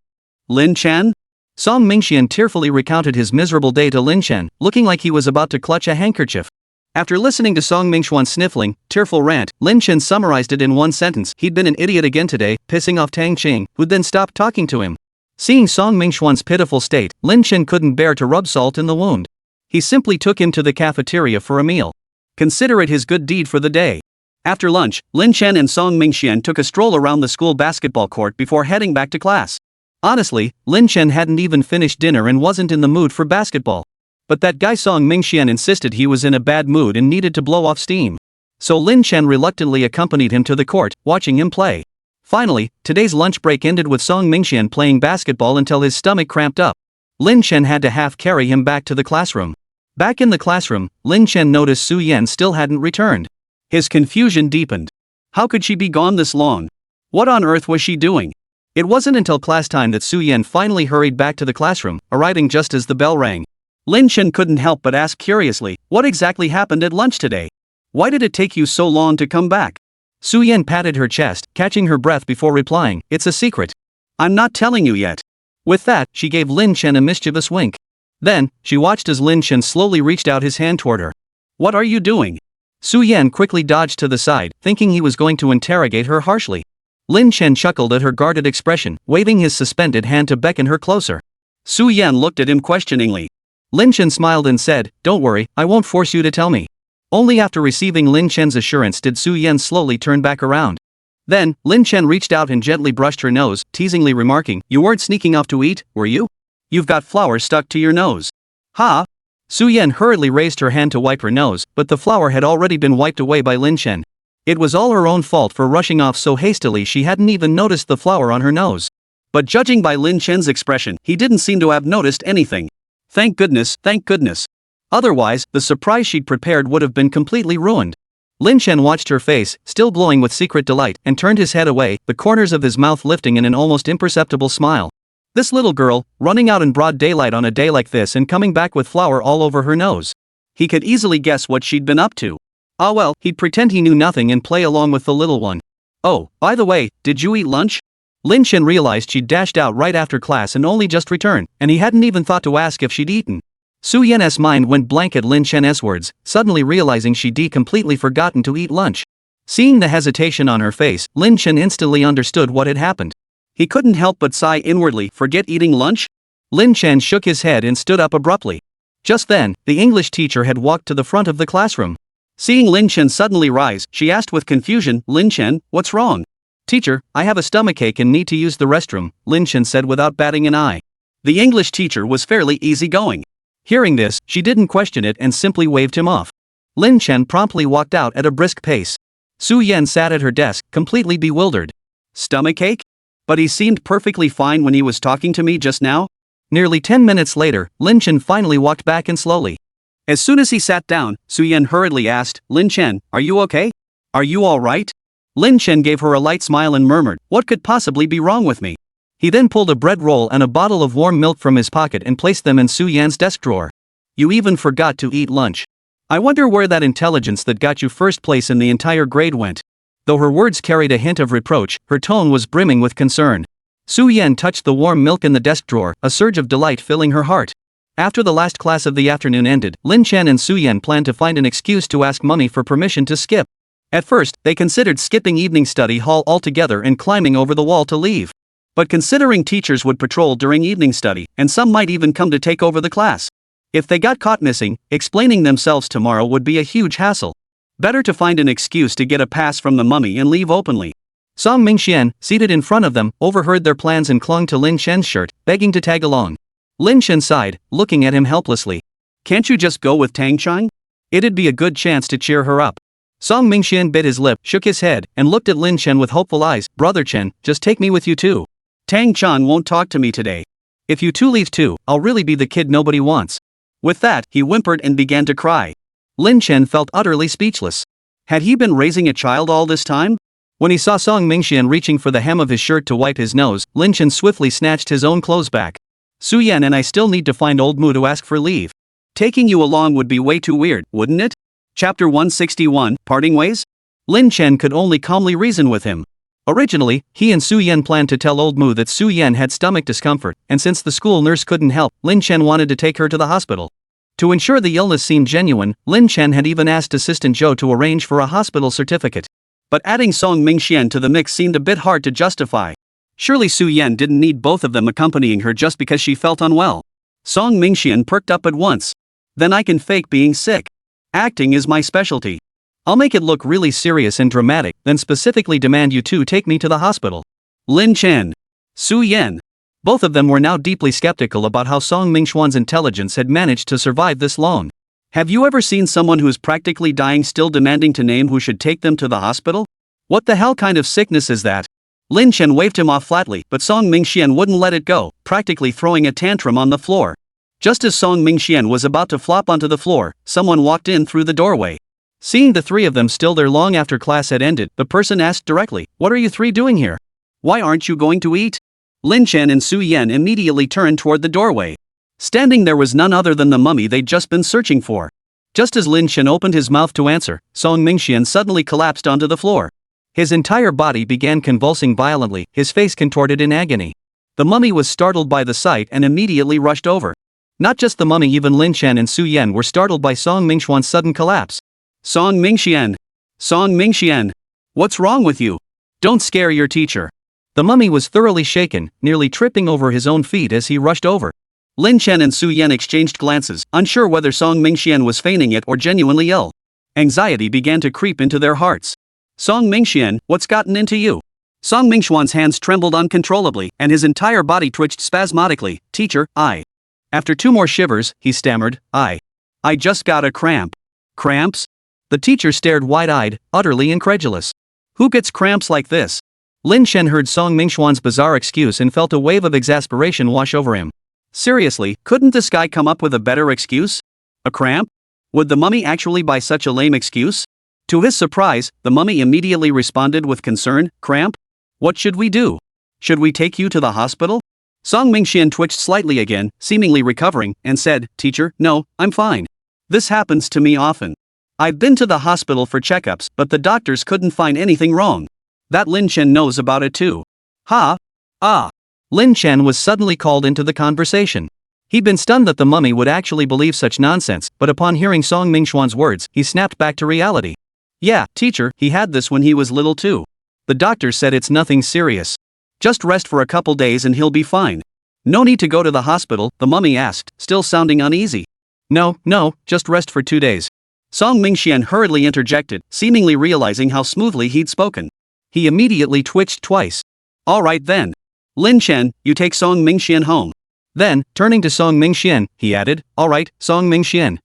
[SPEAKER 1] Lin Chen?" Song Mingxian tearfully recounted his miserable day to Lin Chen, looking like he was about to clutch a handkerchief. After listening to Song Mingxuan's sniffling, tearful rant, Lin Chen summarized it in one sentence: he'd been an idiot again today, pissing off Tang Qing, who'd then stopped talking to him. Seeing Song Mingxuan's pitiful state, Lin Chen couldn't bear to rub salt in the wound. He simply took him to the cafeteria for a meal. Consider it his good deed for the day. After lunch, Lin Chen and Song Mingxian took a stroll around the school basketball court before heading back to class. Honestly, Lin Chen hadn't even finished dinner and wasn't in the mood for basketball. But that guy Song Mingxian insisted he was in a bad mood and needed to blow off steam. So Lin Chen reluctantly accompanied him to the court, watching him play. Finally, today's lunch break ended with Song Mingxian playing basketball until his stomach cramped up. Lin Chen had to half carry him back to the classroom. Back in the classroom, Lin Chen noticed Su Yan still hadn't returned. His confusion deepened. How could she be gone this long? What on earth was she doing? It wasn't until class time that Su Yan finally hurried back to the classroom, arriving just as the bell rang. Lin Chen couldn't help but ask curiously, "What exactly happened at lunch today? Why did it take you so long to come back?" Su Yan patted her chest, catching her breath before replying, "It's a secret. I'm not telling you yet." With that, she gave Lin Chen a mischievous wink. Then, she watched as Lin Chen slowly reached out his hand toward her. "What are you doing?" Su Yan quickly dodged to the side, thinking he was going to interrogate her harshly. Lin Chen chuckled at her guarded expression, waving his suspended hand to beckon her closer. Su Yan looked at him questioningly. Lin Chen smiled and said, "Don't worry, I won't force you to tell me." Only after receiving Lin Chen's assurance did Su Yan slowly turn back around. Then, Lin Chen reached out and gently brushed her nose, teasingly remarking, "You weren't sneaking off to eat, were you? You've got flour stuck to your nose." "Ha!" Su Yan hurriedly raised her hand to wipe her nose, but the flour had already been wiped away by Lin Chen. It was all her own fault for rushing off so hastily she hadn't even noticed the flour on her nose. But judging by Lin Chen's expression, he didn't seem to have noticed anything. Thank goodness, thank goodness. Otherwise, the surprise she'd prepared would have been completely ruined. Lin Chen watched her face, still glowing with secret delight, and turned his head away, the corners of his mouth lifting in an almost imperceptible smile. This little girl, running out in broad daylight on a day like this and coming back with flour all over her nose. He could easily guess what she'd been up to. Ah well, he'd pretend he knew nothing and play along with the little one. Oh, by the way, did you eat lunch? Lin Chen realized she'd dashed out right after class and only just returned, and he hadn't even thought to ask if she'd eaten. Su Yan's mind went blank at Lin Chen's words, suddenly realizing she'd completely forgotten to eat lunch. Seeing the hesitation on her face, Lin Chen instantly understood what had happened. He couldn't help but sigh inwardly. Forget eating lunch? Lin Chen shook his head and stood up abruptly. Just then, the English teacher had walked to the front of the classroom. Seeing Lin Chen suddenly rise, she asked with confusion, Lin Chen, what's wrong? Teacher, I have a stomachache and need to use the restroom, Lin Chen said without batting an eye. The English teacher was fairly easygoing. Hearing this, she didn't question it and simply waved him off. Lin Chen promptly walked out at a brisk pace. Su Yan sat at her desk, completely bewildered. Stomachache? But he seemed perfectly fine when he was talking to me just now? Nearly 10 minutes later, Lin Chen finally walked back in slowly. As soon as he sat down, Su Yan hurriedly asked, Lin Chen, are you okay? Are you alright? Lin Chen gave her a light smile and murmured, what could possibly be wrong with me? He then pulled a bread roll and a bottle of warm milk from his pocket and placed them in Su Yan's desk drawer. You even forgot to eat lunch. I wonder where that intelligence that got you first place in the entire grade went. Though her words carried a hint of reproach, her tone was brimming with concern. Su Yan touched the warm milk in the desk drawer, a surge of delight filling her heart. After the last class of the afternoon ended, Lin Chen and Su Yan planned to find an excuse to ask Mummy for permission to skip. At first, they considered skipping evening study hall altogether and climbing over the wall to leave. But considering teachers would patrol during evening study, and some might even come to take over the class. If they got caught missing, explaining themselves tomorrow would be a huge hassle. Better to find an excuse to get a pass from the mummy and leave openly. Song Mingxian, seated in front of them, overheard their plans and clung to Lin Chen's shirt, begging to tag along. Lin Chen sighed, looking at him helplessly. Can't you just go with Tang Chang? It'd be a good chance to cheer her up. Song Mingxian bit his lip, shook his head, and looked at Lin Chen with hopeful eyes. Brother Chen, just take me with you too. Tang Chan won't talk to me today. If you two leave too, I'll really be the kid nobody wants. With that, he whimpered and began to cry. Lin Chen felt utterly speechless. Had he been raising a child all this time? When he saw Song Mingxian reaching for the hem of his shirt to wipe his nose, Lin Chen swiftly snatched his own clothes back. Su Yan and I still need to find old Mu to ask for leave. Taking you along would be way too weird, wouldn't it? Chapter 161, Parting Ways? Lin Chen could only calmly reason with him. Originally, he and Su Yan planned to tell old Mu that Su Yan had stomach discomfort, and since the school nurse couldn't help, Lin Chen wanted to take her to the hospital. To ensure the illness seemed genuine, Lin Chen had even asked assistant Zhou to arrange for a hospital certificate. But adding Song Mingxian to the mix seemed a bit hard to justify. Surely Su Yan didn't need both of them accompanying her just because she felt unwell. Song Mingxian perked up at once. Then I can fake being sick. Acting is my specialty. I'll make it look really serious and dramatic, then specifically demand you two take me to the hospital. Lin Chen. Su Yan. Both of them were now deeply skeptical about how Song Mingxuan's intelligence had managed to survive this long. Have you ever seen someone who's practically dying still demanding to name who should take them to the hospital? What the hell kind of sickness is that? Lin Chen waved him off flatly, but Song Mingxian wouldn't let it go, practically throwing a tantrum on the floor. Just as Song Mingxian was about to flop onto the floor, someone walked in through the doorway. Seeing the three of them still there long after class had ended, the person asked directly, "What are you three doing here? Why aren't you going to eat?" Lin Chen and Su Yan immediately turned toward the doorway. Standing there was none other than the mummy they'd just been searching for. Just as Lin Chen opened his mouth to answer, Song Mingxian suddenly collapsed onto the floor. His entire body began convulsing violently, his face contorted in agony. The mummy was startled by the sight and immediately rushed over. Not just the mummy, even Lin Chen and Su Yan were startled by Song Mingxuan's sudden collapse. Song Mingxian. Song Mingxian. What's wrong with you? Don't scare your teacher. The mummy was thoroughly shaken, nearly tripping over his own feet as he rushed over. Lin Chen and Su Yan exchanged glances, unsure whether Song Mingxian was feigning it or genuinely ill. Anxiety began to creep into their hearts. Song Mingxian, what's gotten into you? Song Mingxuan's hands trembled uncontrollably, and his entire body twitched spasmodically. Teacher, I. After two more shivers, he stammered, I just got a cramp. Cramps? The teacher stared wide-eyed, utterly incredulous. Who gets cramps like this? Lin Chen heard Song Mingxuan's bizarre excuse and felt a wave of exasperation wash over him. Seriously, couldn't this guy come up with a better excuse? A cramp? Would the mummy actually buy such a lame excuse? To his surprise, the mummy immediately responded with concern, cramp? What should we do? Should we take you to the hospital? Song Mingxian twitched slightly again, seemingly recovering, and said, "Teacher, no, I'm fine. This happens to me often. I've been to the hospital for checkups, but the doctors couldn't find anything wrong. That Lin Chen knows about it too." Ha! Ah! Lin Chen was suddenly called into the conversation. He'd been stunned that the mummy would actually believe such nonsense, but upon hearing Song Mingxuan's words, he snapped back to reality. "Yeah, teacher, he had this when he was little too. The doctor said it's nothing serious. Just rest for a couple days and he'll be fine." "No need to go to the hospital?" the mummy asked, still sounding uneasy. No, just rest for 2 days." Song Mingxian hurriedly interjected, seemingly realizing how smoothly he'd spoken. He immediately twitched twice. "All right then. Lin Chen, you take Song Mingxian home." Then, turning to Song Mingxian, he added, "All right, Song Mingxian.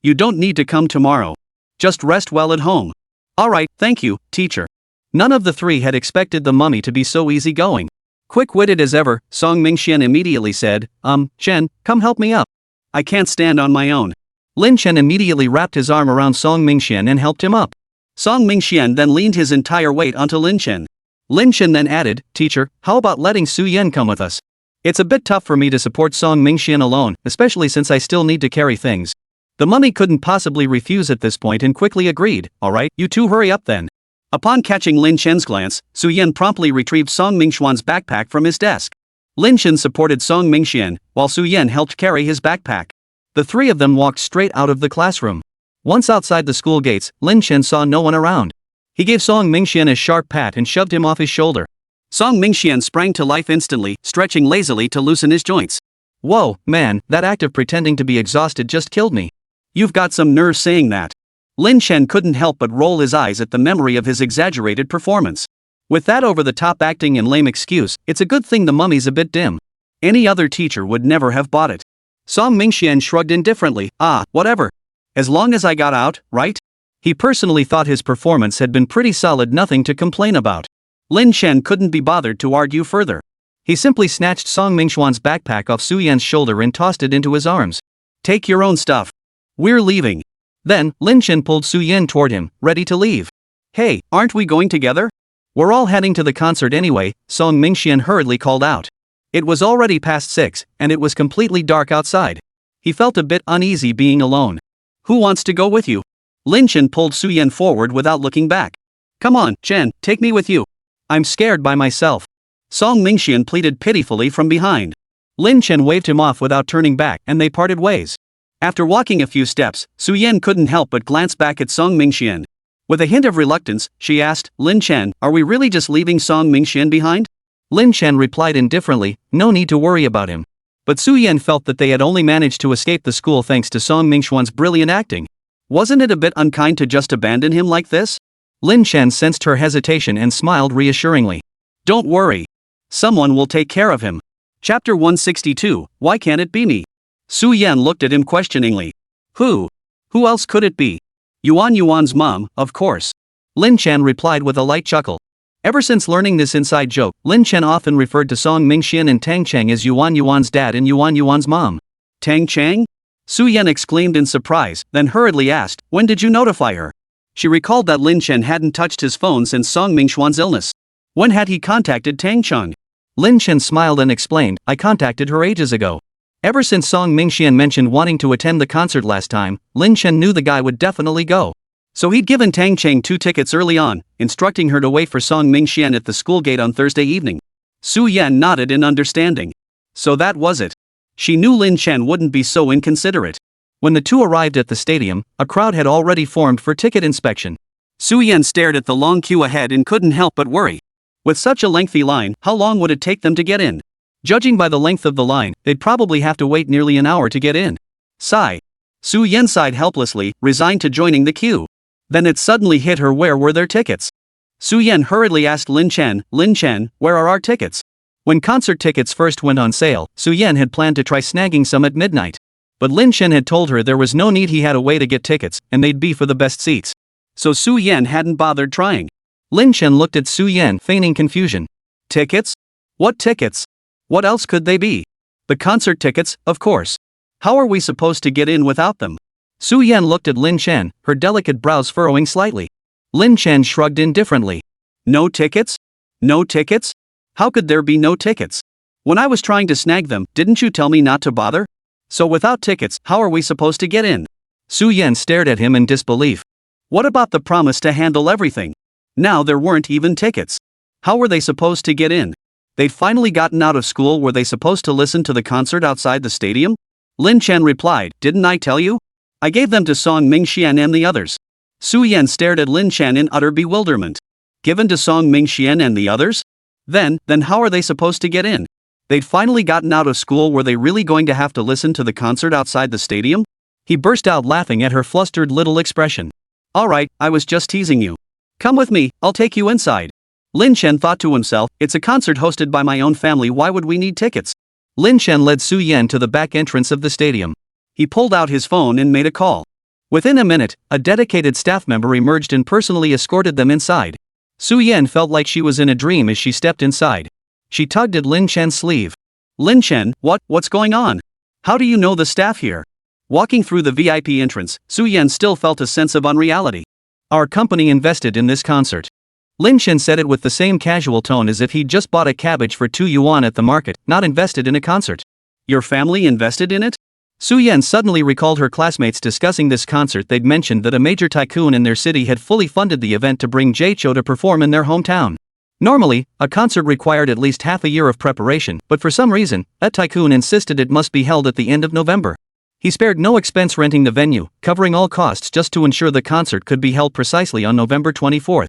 [SPEAKER 1] You don't need to come tomorrow. Just rest well at home." "All right, thank you, teacher." None of the three had expected the mummy to be so easygoing. Quick-witted as ever, Song Mingxian immediately said, Chen, come help me up. I can't stand on my own." Lin Chen immediately wrapped his arm around Song Mingxian and helped him up. Song Mingxian then leaned his entire weight onto Lin Chen. Lin Chen then added, "Teacher, how about letting Su Yan come with us? It's a bit tough for me to support Song Mingxian alone, especially since I still need to carry things." The mummy couldn't possibly refuse at this point and quickly agreed. "All right, you two hurry up then." Upon catching Lin Chen's glance, Su Yan promptly retrieved Song Mingxuan's backpack from his desk. Lin Chen supported Song Mingxian, while Su Yan helped carry his backpack. The three of them walked straight out of the classroom. Once outside the school gates, Lin Chen saw no one around. He gave Song Mingxian a sharp pat and shoved him off his shoulder. Song Mingxian sprang to life instantly, stretching lazily to loosen his joints. "Whoa, man, that act of pretending to be exhausted just killed me. You've got some nerve saying that." Lin Chen couldn't help but roll his eyes at the memory of his exaggerated performance. With that over-the-top acting and lame excuse, it's a good thing the mummy's a bit dim. Any other teacher would never have bought it. Song Mingxian shrugged indifferently. Whatever. As long as I got out, right? He personally thought his performance had been pretty solid, nothing to complain about. Lin Chen couldn't be bothered to argue further. He simply snatched Song Mingxuan's backpack off Su Yan's shoulder and tossed it into his arms. "Take your own stuff. We're leaving." Then, Lin Chen pulled Su Yan toward him, ready to leave. "Hey, aren't we going together? We're all heading to the concert anyway," Song Mingxian hurriedly called out. It was already past 6, and it was completely dark outside. He felt a bit uneasy being alone. "Who wants to go with you?" Lin Chen pulled Su Yan forward without looking back. "Come on, Chen, take me with you. I'm scared by myself." Song Mingxian pleaded pitifully from behind. Lin Chen waved him off without turning back, and they parted ways. After walking a few steps, Su Yan couldn't help but glance back at Song Mingxian. With a hint of reluctance, she asked, "Lin Chen, are we really just leaving Song Mingxian behind?" Lin Chen replied indifferently, "No need to worry about him." But Su Yan felt that they had only managed to escape the school thanks to Song Mingxuan's brilliant acting. Wasn't it a bit unkind to just abandon him like this? Lin Chen sensed her hesitation and smiled reassuringly. "Don't worry. Someone will take care of him." Chapter 162, Why Can't It Be Me? Su Yan looked at him questioningly. Who? Who else could it be? Yuan's mom, of course. Lin Chen replied with a light chuckle. Ever since learning this inside joke, Lin Chen often referred to Song Mingxian and Tang Cheng as Yuan's dad and Yuan's mom. "Tang Cheng?" Su Yan exclaimed in surprise, then hurriedly asked, "When did you notify her?" She recalled that Lin Chen hadn't touched his phone since Song Mingxuan's illness. When had he contacted Tang Cheng? Lin Chen smiled and explained, "I contacted her ages ago. Ever since Song Mingxian mentioned wanting to attend the concert last time, Lin Chen knew the guy would definitely go. So he'd given Tang Cheng 2 tickets early on, instructing her to wait for Song Mingxian at the school gate on Thursday evening." Su Yan nodded in understanding. So that was it. She knew Lin Chen wouldn't be so inconsiderate. When the two arrived at the stadium, a crowd had already formed for ticket inspection. Su Yan stared at the long queue ahead and couldn't help but worry. With such a lengthy line, how long would it take them to get in? Judging by the length of the line, they'd probably have to wait nearly an hour to get in. Sigh. Su Yan sighed helplessly, resigned to joining the queue. Then it suddenly hit her, where were their tickets? Su Yan hurriedly asked Lin Chen, "Where are our tickets?" When concert tickets first went on sale, Su Yan had planned to try snagging some at midnight. But Lin Chen had told her there was no need, he had a way to get tickets, and they'd be for the best seats. So Su Yan hadn't bothered trying. Lin Chen looked at Su Yan, feigning confusion. Tickets? What tickets? What else could they be? The concert tickets, of course. How are we supposed to get in without them? Su Yan looked at Lin Chen, her delicate brows furrowing slightly. Lin Chen shrugged indifferently. No tickets? No tickets? How could there be no tickets? When I was trying to snag them, didn't you tell me not to bother? So without tickets, how are we supposed to get in?
[SPEAKER 2] Su Yan stared at him in disbelief.
[SPEAKER 1] What about the promise to handle everything? Now there weren't even tickets. How were they supposed to get in? They'd finally gotten out of school. Were they supposed to listen to the concert outside the stadium? Lin Chen replied, didn't I tell you? I gave them to Song Mingxian and the others. Su Yan stared at Lin Chen in utter bewilderment. Given to Song Mingxian and the others? Then how are they supposed to get in? They'd finally gotten out of school. Were they really going to have to listen to the concert outside the stadium?
[SPEAKER 2] He burst out laughing at her flustered little expression.
[SPEAKER 1] Alright, I was just teasing you. Come with me, I'll take you inside. Lin Chen thought to himself, it's a concert hosted by my own family, why would we need tickets?
[SPEAKER 2] Lin Chen led Su Yan to the back entrance of the stadium.
[SPEAKER 1] He pulled out his phone and made a call.
[SPEAKER 2] Within a minute, a dedicated staff member emerged and personally escorted them inside. Su Yan felt like she was in a dream as she stepped inside. She tugged at Lin Chen's sleeve.
[SPEAKER 1] Lin Chen, what's going on? How do you know the staff here? Walking through the VIP entrance, Su Yan still felt a sense of unreality.
[SPEAKER 2] Our company invested in this concert. Lin Chen said it with the same casual tone as if he'd just bought a cabbage for 2 yuan at the market, not invested in a concert.
[SPEAKER 1] Your family invested in it?
[SPEAKER 2] Su Yan suddenly recalled her classmates discussing this concert. They'd mentioned that a major tycoon in their city had fully funded the event to bring Jay Cho to perform in their hometown. Normally, a concert required at least half a year of preparation, but for some reason, that tycoon insisted it must be held at the end of November. He spared no expense renting the venue, covering all costs just to ensure the concert could be held precisely on November 24th.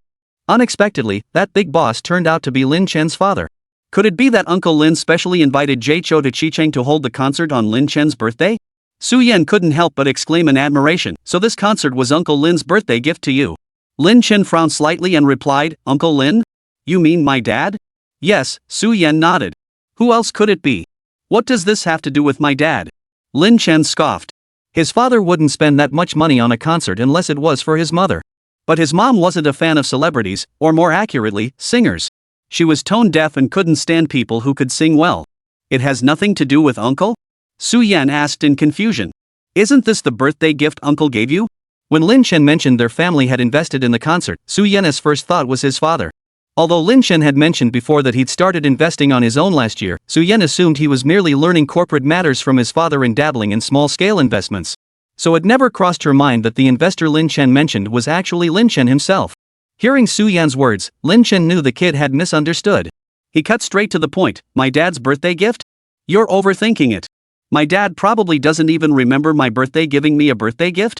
[SPEAKER 2] Unexpectedly, that big boss turned out to be Lin Chen's father. Could it be that Uncle Lin specially invited Jay Cho to Qicheng to hold the concert on Lin Chen's birthday? Su Yan couldn't help but exclaim in admiration, so this concert was Uncle Lin's birthday gift to you. Lin Chen frowned slightly and replied, Uncle Lin? You mean my dad? Yes, Su Yan nodded. Who else could it be? What does this have to do with my dad? Lin Chen scoffed. His father wouldn't spend that much money on a concert unless it was for his mother.
[SPEAKER 1] But his mom wasn't a fan of celebrities, or more accurately, singers. She was tone deaf and couldn't stand people who could sing well. It has nothing to do with Uncle? Su Yan asked in confusion. Isn't this the birthday gift Uncle gave you?
[SPEAKER 2] When Lin Chen mentioned their family had invested in the concert, Su Yan's first thought was his father. Although Lin Chen had mentioned before that he'd started investing on his own last year, Su Yan assumed he was merely learning corporate matters from his father and dabbling in small-scale investments. So it never crossed her mind that the investor Lin Chen mentioned was actually Lin Chen himself. Hearing Su Yan's words, Lin Chen knew the kid had misunderstood. He cut straight to the point, my dad's birthday gift? You're overthinking it. My dad probably doesn't even remember my birthday giving me a birthday gift?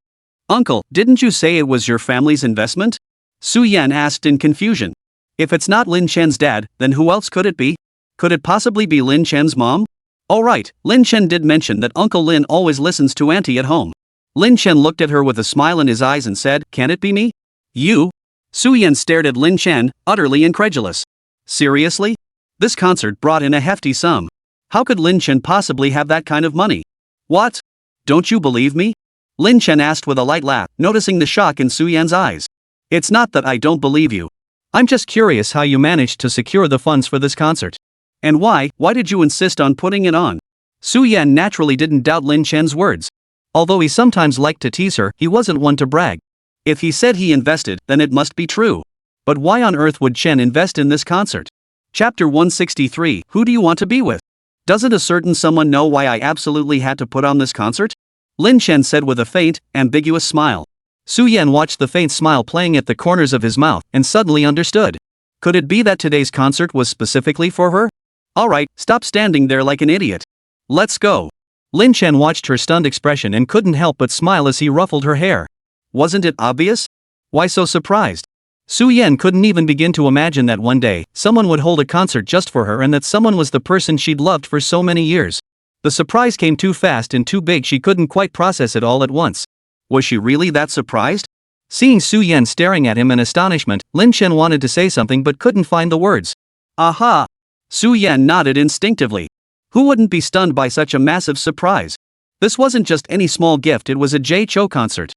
[SPEAKER 2] Uncle, didn't you say it was your family's investment? Su Yan asked in confusion. If it's not Lin Chen's dad, then who else could it be? Could it possibly be Lin Chen's mom? Oh right, Lin Chen did mention that Uncle Lin always listens to Auntie at home. Lin Chen looked at her with a smile in his eyes and said, can it be me? You? Su Yan stared at Lin Chen, utterly incredulous. Seriously? This concert brought in a hefty sum. How could Lin Chen possibly have that kind of money? What? Don't you believe me? Lin Chen asked with a light laugh, noticing the shock in Su Yan's eyes. It's not that I don't believe you. I'm just curious how you managed to secure the funds for this concert. And why did you insist on putting it on? Su Yan naturally didn't doubt Lin Chen's words. Although he sometimes liked to tease her, he wasn't one to brag. If he said he invested, then it must be true. But why on earth would Chen invest in this concert? Chapter 163, Who do you want to be with? Doesn't a certain someone know why I absolutely had to put on this concert? Lin Chen said with a faint, ambiguous smile. Su Yan watched the faint smile playing at the corners of his mouth and suddenly understood. Could it be that today's concert was specifically for her? Alright, stop standing there like an idiot. Let's go. Lin Chen watched her stunned expression and couldn't help but smile as he ruffled her hair. Wasn't it obvious? Why so surprised? Su Yan couldn't even begin to imagine that one day, someone would hold a concert just for her and that someone was the person she'd loved for so many years. The surprise came too fast and too big, she couldn't quite process it all at once. Was she really that surprised? Seeing Su Yan staring at him in astonishment, Lin Chen wanted to say something but couldn't find the words. Aha! Su Yan nodded instinctively. Who wouldn't be stunned by such a massive surprise? This wasn't just any small gift, it was a Jay Cho concert.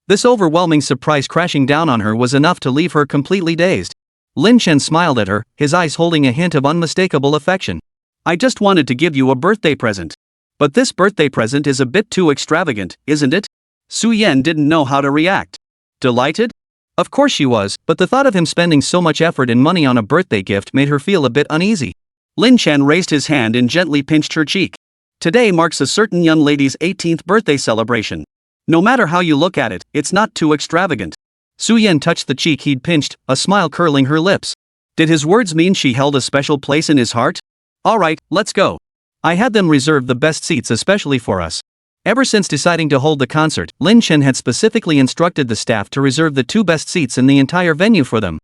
[SPEAKER 2] This overwhelming surprise crashing down on her was enough to leave her completely dazed. Lin Chen smiled at her, his eyes holding a hint of unmistakable affection. I just wanted to give you a birthday present. But this birthday present is a bit too extravagant, isn't it? Su Yan didn't know how to react. Delighted? Of course she was, but the thought of him spending so much effort and money on a birthday gift made her feel a bit uneasy.
[SPEAKER 1] Lin Chen raised his hand and gently pinched her cheek. Today marks a certain young lady's 18th birthday celebration. No matter how you look at it, it's not too extravagant.
[SPEAKER 2] Su-Yen touched the cheek he'd pinched, a smile curling her lips.
[SPEAKER 1] Did his words mean she held a special place in his heart? Alright, let's go.
[SPEAKER 2] I had them reserve the best seats especially for us. Ever since deciding to hold the concert, Lin Chen had specifically instructed the staff to reserve the 2 best seats in the entire venue for them.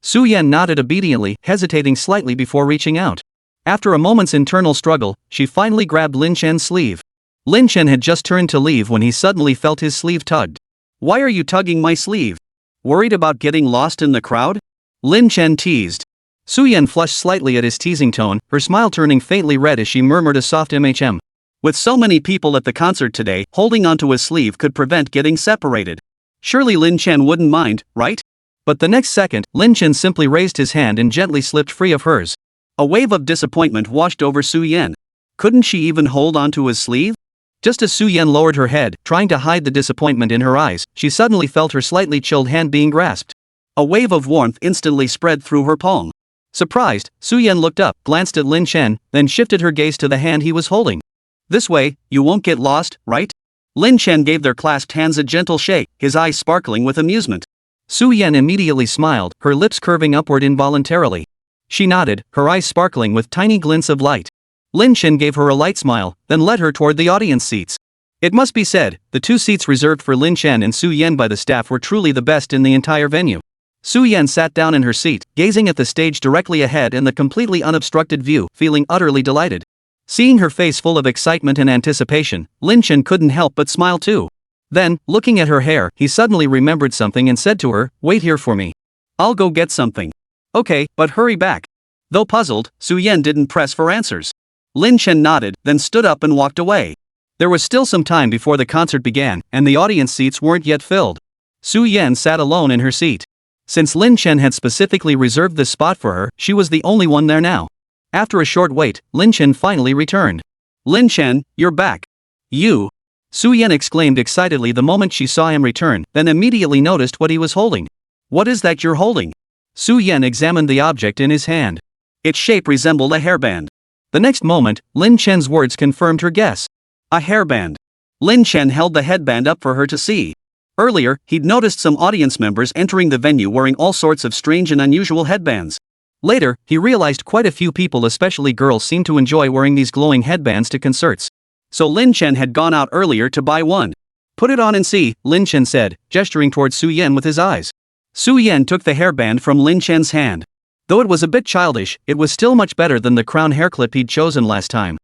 [SPEAKER 2] Su-Yen nodded obediently, hesitating slightly before reaching out. After a moment's internal struggle, she finally grabbed Lin Chen's sleeve. Lin Chen had just turned to leave when he suddenly felt his sleeve tugged.
[SPEAKER 1] Why are you tugging my sleeve? Worried about getting lost in the crowd?
[SPEAKER 2] Lin Chen teased. Su-Yen flushed slightly at his teasing tone, her smile turning faintly red as she murmured a soft MHM.
[SPEAKER 1] With so many people at the concert today, holding onto his sleeve could prevent getting separated. Surely Lin Chen wouldn't mind, right?
[SPEAKER 2] But the next second, Lin Chen simply raised his hand and gently slipped free of hers.
[SPEAKER 1] A wave of disappointment washed over Su-Yen. Couldn't she even hold onto his sleeve?
[SPEAKER 2] Just as Su-Yen lowered her head, trying to hide the disappointment in her eyes, she suddenly felt her slightly chilled hand being grasped.
[SPEAKER 1] A wave of warmth instantly spread through her palm.
[SPEAKER 2] Surprised, Su-Yen looked up, glanced at Lin Chen, then shifted her gaze to the hand he was holding.
[SPEAKER 1] This way, you won't get lost, right? Lin Chen gave their clasped hands a gentle shake, his eyes sparkling with amusement.
[SPEAKER 2] Su-Yen immediately smiled, her lips curving upward involuntarily. She nodded, her eyes sparkling with tiny glints of light. Lin Chen gave her a light smile, then led her toward the audience seats. It must be said, the 2 seats reserved for Lin Chen and Su-Yen by the staff were truly the best in the entire venue. Su-Yen sat down in her seat, gazing at the stage directly ahead and the completely unobstructed view, feeling utterly delighted. Seeing her face full of excitement and anticipation, Lin Chen couldn't help but smile too. Then, looking at her hair, he suddenly remembered something and said to her, "Wait here for me.
[SPEAKER 1] I'll go get something." Okay, but hurry back. Though puzzled, Su-Yen didn't press for answers. Lin Chen nodded, then stood up and walked away.
[SPEAKER 2] There was still some time before the concert began, and the audience seats weren't yet filled. Su-Yen sat alone in her seat. Since Lin Chen had specifically reserved this spot for her, she was the only one there now. After a short wait, Lin Chen finally returned.
[SPEAKER 1] Lin Chen, you're back.
[SPEAKER 2] You. Su-Yen exclaimed excitedly the moment she saw him return, then immediately noticed what he was holding.
[SPEAKER 1] What is that you're holding?
[SPEAKER 2] Su-Yen examined the object in his hand.
[SPEAKER 1] Its shape resembled a hairband.
[SPEAKER 2] The next moment, Lin Chen's words confirmed her guess.
[SPEAKER 1] A hairband. Lin Chen held the headband up for her to see. Earlier, he'd noticed some audience members entering the venue wearing all sorts of strange and unusual headbands.
[SPEAKER 2] Later, he realized quite a few people, especially girls, seemed to enjoy wearing these glowing headbands to concerts.
[SPEAKER 1] So Lin Chen had gone out earlier to buy one.
[SPEAKER 2] Put it on and see, Lin Chen said, gesturing towards Su-Yen with his eyes.
[SPEAKER 1] Su-Yen took the hairband from Lin Chen's hand. Though it was a bit childish, it was still much better than the crown hair clip he'd chosen last time.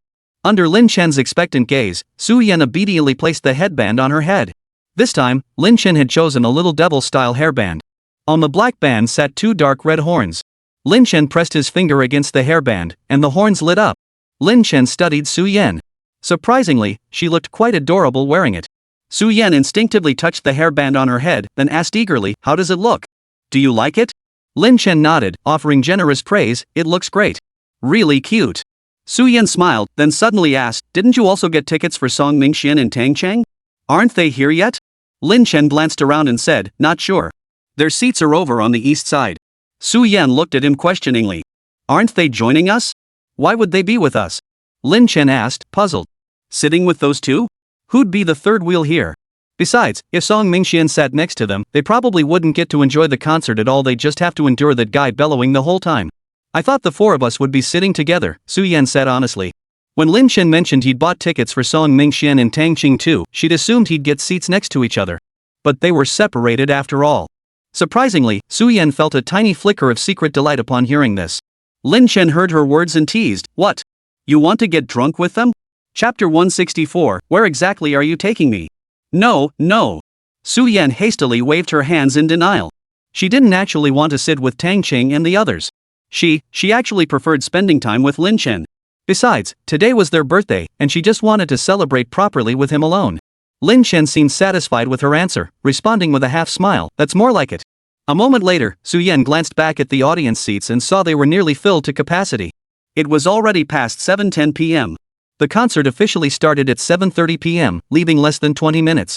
[SPEAKER 1] Under Lin Chen's expectant gaze, Su-Yen obediently placed the headband on her head. This time, Lin Chen had chosen a little devil-style hairband. On the black band sat 2 dark red horns. Lin Chen pressed his finger against the hairband, and the horns lit up. Lin Chen studied Su-Yen. Surprisingly, she looked quite adorable wearing it. Su-Yen instinctively touched the hairband on her head, then asked eagerly, "How does it look? Do you like it?"
[SPEAKER 2] Lin Chen nodded, offering generous praise, "It looks great.
[SPEAKER 1] Really cute." Su-Yen smiled, then suddenly asked, "Didn't you also get tickets for Song Mingxian and Tang Cheng? Aren't they here yet?" Lin Chen glanced around and said, "Not sure. Their seats are over on the east side." Su-Yen looked at him questioningly. "Aren't they joining us? Why would they be with us?"
[SPEAKER 2] Lin Chen asked, puzzled.
[SPEAKER 1] "Sitting with those 2? Who'd be the third wheel here?
[SPEAKER 2] Besides, if Song Mingxian sat next to them, they probably wouldn't get to enjoy the concert at all, they'd just have to endure that guy bellowing the whole time." "I thought the 4 of us would be sitting together," Su-Yen said honestly. When Lin Chen mentioned he'd bought tickets for Song Mingxian and Tang Cheng too, she'd assumed he'd get seats next to each other. But they were separated after all. Surprisingly, Su-Yen felt a tiny flicker of secret delight upon hearing this.
[SPEAKER 1] Lin Chen heard her words and teased, "What? You want to get drunk with them? Chapter 164, where exactly are you taking me?" No. Su-Yen hastily waved her hands in denial.
[SPEAKER 2] She didn't actually want to sit with Tang Cheng and the others.
[SPEAKER 1] She actually preferred spending time with Lin Chen.
[SPEAKER 2] Besides, today was their birthday, and she just wanted to celebrate properly with him alone. Lin Chen seemed satisfied with her answer, responding with a half smile, "That's more like it." A moment later, Su-Yen glanced back at the audience seats and saw they were nearly filled to capacity.
[SPEAKER 1] It was already past 7:10 p.m.
[SPEAKER 2] The concert officially started at 7:30 p.m., leaving less than 20 minutes.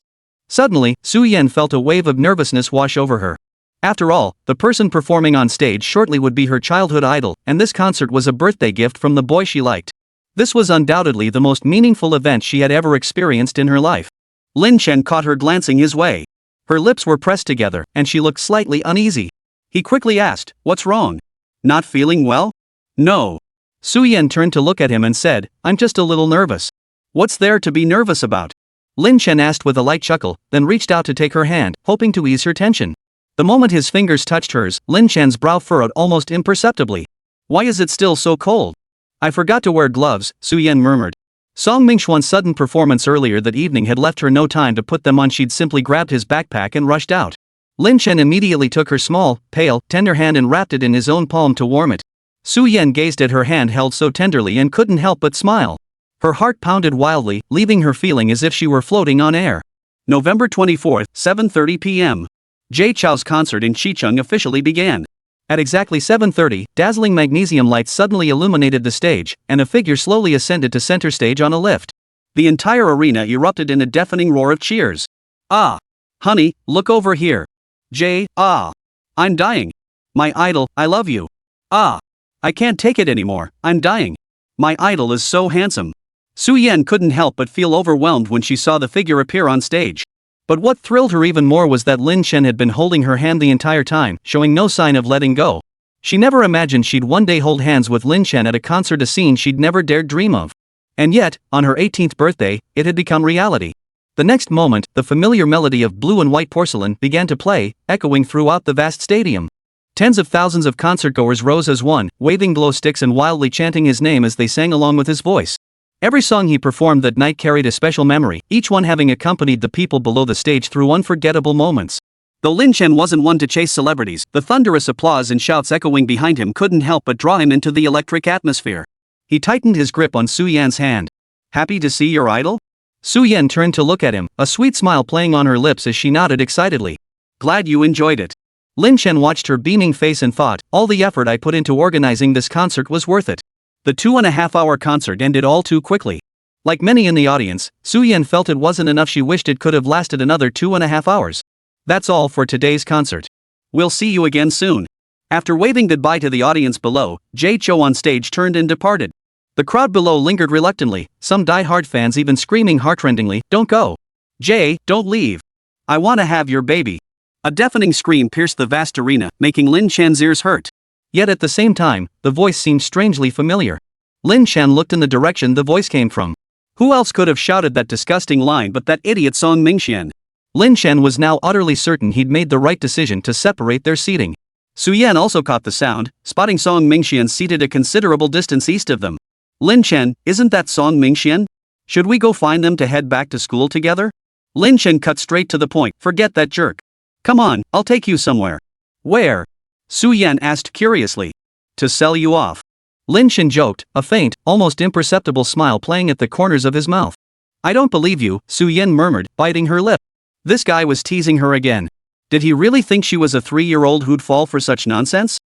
[SPEAKER 2] Suddenly, Su-Yen felt a wave of nervousness wash over her. After all, the person performing on stage shortly would be her childhood idol, and this concert was a birthday gift from the boy she liked. This was undoubtedly the most meaningful event she had ever experienced in her life.
[SPEAKER 1] Lin Chen caught her glancing his way.
[SPEAKER 2] Her lips were pressed together, and she looked slightly uneasy.
[SPEAKER 1] He quickly asked, "What's wrong? Not feeling well?" "No."
[SPEAKER 2] Su Yan turned to look at him and said, "I'm just a little nervous."
[SPEAKER 1] "What's there to be nervous about?"
[SPEAKER 2] Lin Chen asked with a light chuckle, then reached out to take her hand, hoping to ease her tension. The moment his fingers touched hers, Lin Chen's brow furrowed almost imperceptibly.
[SPEAKER 1] "Why is it still so cold?"
[SPEAKER 2] "I forgot to wear gloves," Su Yan murmured. Song Mingxuan's sudden performance earlier that evening had left her no time to put them on. She'd simply grabbed his backpack and rushed out. Lin Chen immediately took her small, pale, tender hand and wrapped it in his own palm to warm it. Su Yan gazed at her hand held so tenderly and couldn't help but smile. Her heart pounded wildly, leaving her feeling as if she were floating on air.
[SPEAKER 1] November 24th, 7:30 p.m. Jay Chou's concert in Xicheng officially began.
[SPEAKER 2] At exactly 7:30, dazzling magnesium lights suddenly illuminated the stage, and a figure slowly ascended to center stage on a lift.
[SPEAKER 1] The entire arena erupted in a deafening roar of cheers. "Ah! Honey, look over here. Jay, ah! I'm dying. My idol, I love you. Ah! I can't take it anymore, I'm dying. My idol is so handsome." Su Yan couldn't help but feel overwhelmed when she saw the figure appear on stage.
[SPEAKER 2] But what thrilled her even more was that Lin Chen had been holding her hand the entire time, showing no sign of letting go. She never imagined she'd one day hold hands with Lin Chen at a concert, a scene she'd never dared dream of. And yet, on her 18th birthday, it had become reality. The next moment, the familiar melody of Blue and White Porcelain began to play, echoing throughout the vast stadium. Tens of thousands of concertgoers rose as one, waving glow sticks and wildly chanting his name as they sang along with his voice. Every song he performed that night carried a special memory, each one having accompanied the people below the stage through unforgettable moments.
[SPEAKER 1] Though Lin Chen wasn't one to chase celebrities, the thunderous applause and shouts echoing behind him couldn't help but draw him into the electric atmosphere.
[SPEAKER 2] He tightened his grip on Su Yan's hand.
[SPEAKER 1] "Happy to see your idol?"
[SPEAKER 2] Su Yan turned to look at him, a sweet smile playing on her lips as she nodded excitedly.
[SPEAKER 1] "Glad you enjoyed it."
[SPEAKER 2] Lin Chen watched her beaming face and thought, all the effort I put into organizing this concert was worth it.
[SPEAKER 1] The 2.5-hour concert ended all too quickly.
[SPEAKER 2] Like many in the audience, Su Yan felt it wasn't enough. She wished it could have lasted another 2.5 hours. That's all for today's concert.
[SPEAKER 1] We'll see you again soon. After waving goodbye to the audience below, Jay Chou on stage turned and departed. The crowd below lingered reluctantly, some die-hard fans even screaming heartrendingly, "Don't go! Jay, don't leave! I want to have your baby!" A deafening scream pierced the vast arena, making Lin Chen's ears hurt.
[SPEAKER 2] Yet at the same time, the voice seemed strangely familiar. Lin Chen looked in the direction the voice came from.
[SPEAKER 1] Who else could have shouted that disgusting line but that idiot Song Mingxian?
[SPEAKER 2] Lin Chen was now utterly certain he'd made the right decision to separate their seating.
[SPEAKER 1] Su Yan also caught the sound, spotting Song Mingxian seated a considerable distance east of them. "Lin Chen, isn't that Song Mingxian? Should we go find them to head back to school together?" Lin Chen cut straight to the point. "Forget that jerk. Come on, I'll take you somewhere." "Where?" Su Yan asked curiously. "To sell you off."
[SPEAKER 2] Lin Chen joked, a faint, almost imperceptible smile playing at the corners of his mouth.
[SPEAKER 1] "I don't believe you," Su Yan murmured, biting her lip. This guy was teasing her again. Did he really think she was a 3-year-old who'd fall for such nonsense?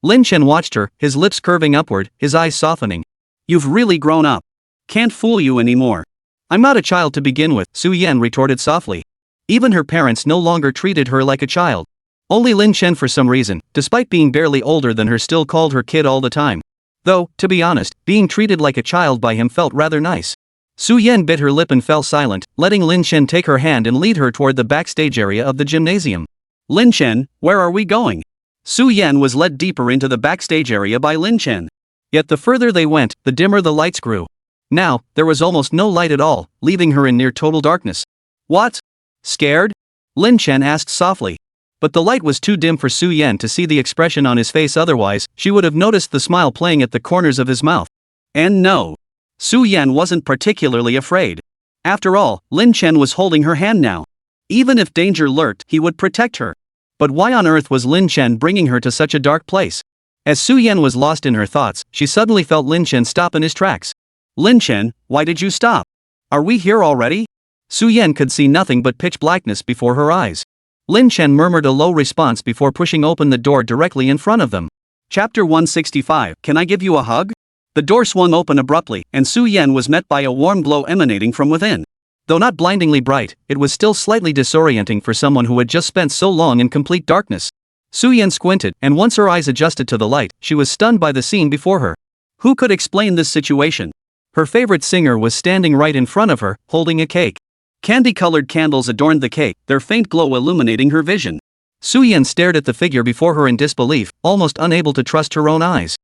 [SPEAKER 2] Lin Chen watched her, his lips curving upward, his eyes softening.
[SPEAKER 1] "You've really grown up. Can't fool you anymore."
[SPEAKER 2] "I'm not a child to begin with," Su Yan retorted softly. Even her parents no longer treated her like a child. Only Lin Chen for some reason, despite being barely older than her, still called her kid all the time. Though, to be honest, being treated like a child by him felt rather nice. Su Yan bit her lip and fell silent, letting Lin Chen take her hand and lead her toward the backstage area of the gymnasium.
[SPEAKER 1] "Lin Chen, where are we going?" Su Yan was led deeper into the backstage area by Lin Chen.
[SPEAKER 2] Yet the further they went, the dimmer the lights grew. Now, there was almost no light at all, leaving her in near total darkness.
[SPEAKER 1] "What? Scared?"
[SPEAKER 2] Lin Chen asked softly. But the light was too dim for Su Yan to see the expression on his face, otherwise, she would have noticed the smile playing at the corners of his mouth.
[SPEAKER 1] And no. Su Yan wasn't particularly afraid. After all, Lin Chen was holding her hand now. Even if danger lurked, he would protect her. But why on earth was Lin Chen bringing her to such a dark place? As Su Yan was lost in her thoughts, she suddenly felt Lin Chen stop in his tracks. "Lin Chen, why did you stop? Are we here already?" Su Yan could see nothing but pitch blackness before her eyes. Lin Chen murmured a low response before pushing open the door directly in front of them. Chapter 165, Can I Give You a Hug? The door swung open abruptly, and Su Yan was met by a warm glow emanating from within. Though not blindingly bright, it was still slightly disorienting for someone who had just spent so long in complete darkness.
[SPEAKER 2] Su-Yen squinted, and once her eyes adjusted to the light, she was stunned by the scene before her.
[SPEAKER 1] Who could explain this situation?
[SPEAKER 2] Her favorite singer was standing right in front of her, holding a cake.
[SPEAKER 1] Candy-colored candles adorned the cake, their faint glow illuminating her vision.
[SPEAKER 2] Su-Yen stared at the figure before her in disbelief, almost unable to trust her own eyes.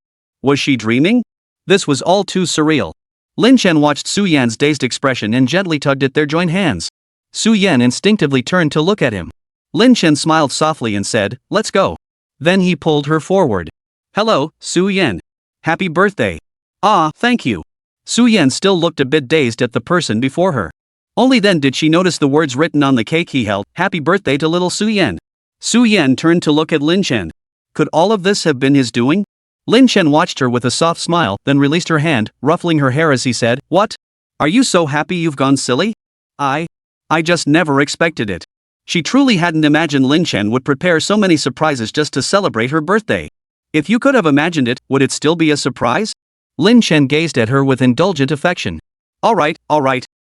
[SPEAKER 1] Was she dreaming? This was all too surreal.
[SPEAKER 2] Lin Chen watched Su-Yen's dazed expression and gently tugged at their joined hands. Su-Yen instinctively turned to look at him.
[SPEAKER 1] Lin Chen smiled softly and said, "Let's go."
[SPEAKER 2] Then he pulled her forward.
[SPEAKER 1] "Hello, Su-Yen. Happy birthday."
[SPEAKER 2] "Ah, thank you."
[SPEAKER 1] Su-Yen still looked a bit dazed at the person before her. Only then did she notice the words written on the cake he held, "Happy birthday to little Su-Yen." Su-Yen turned to look at Lin Chen. Could all of this have been his doing?
[SPEAKER 2] Lin Chen watched her with a soft smile, then released her hand, ruffling her hair as he said, "What?
[SPEAKER 1] Are you so happy you've gone silly? I just never expected it." She truly hadn't imagined Lin Chen would prepare so many surprises just to celebrate her birthday. If you could have imagined it, would it still be a surprise?
[SPEAKER 2] Lin Chen gazed at her with indulgent affection.
[SPEAKER 1] All right.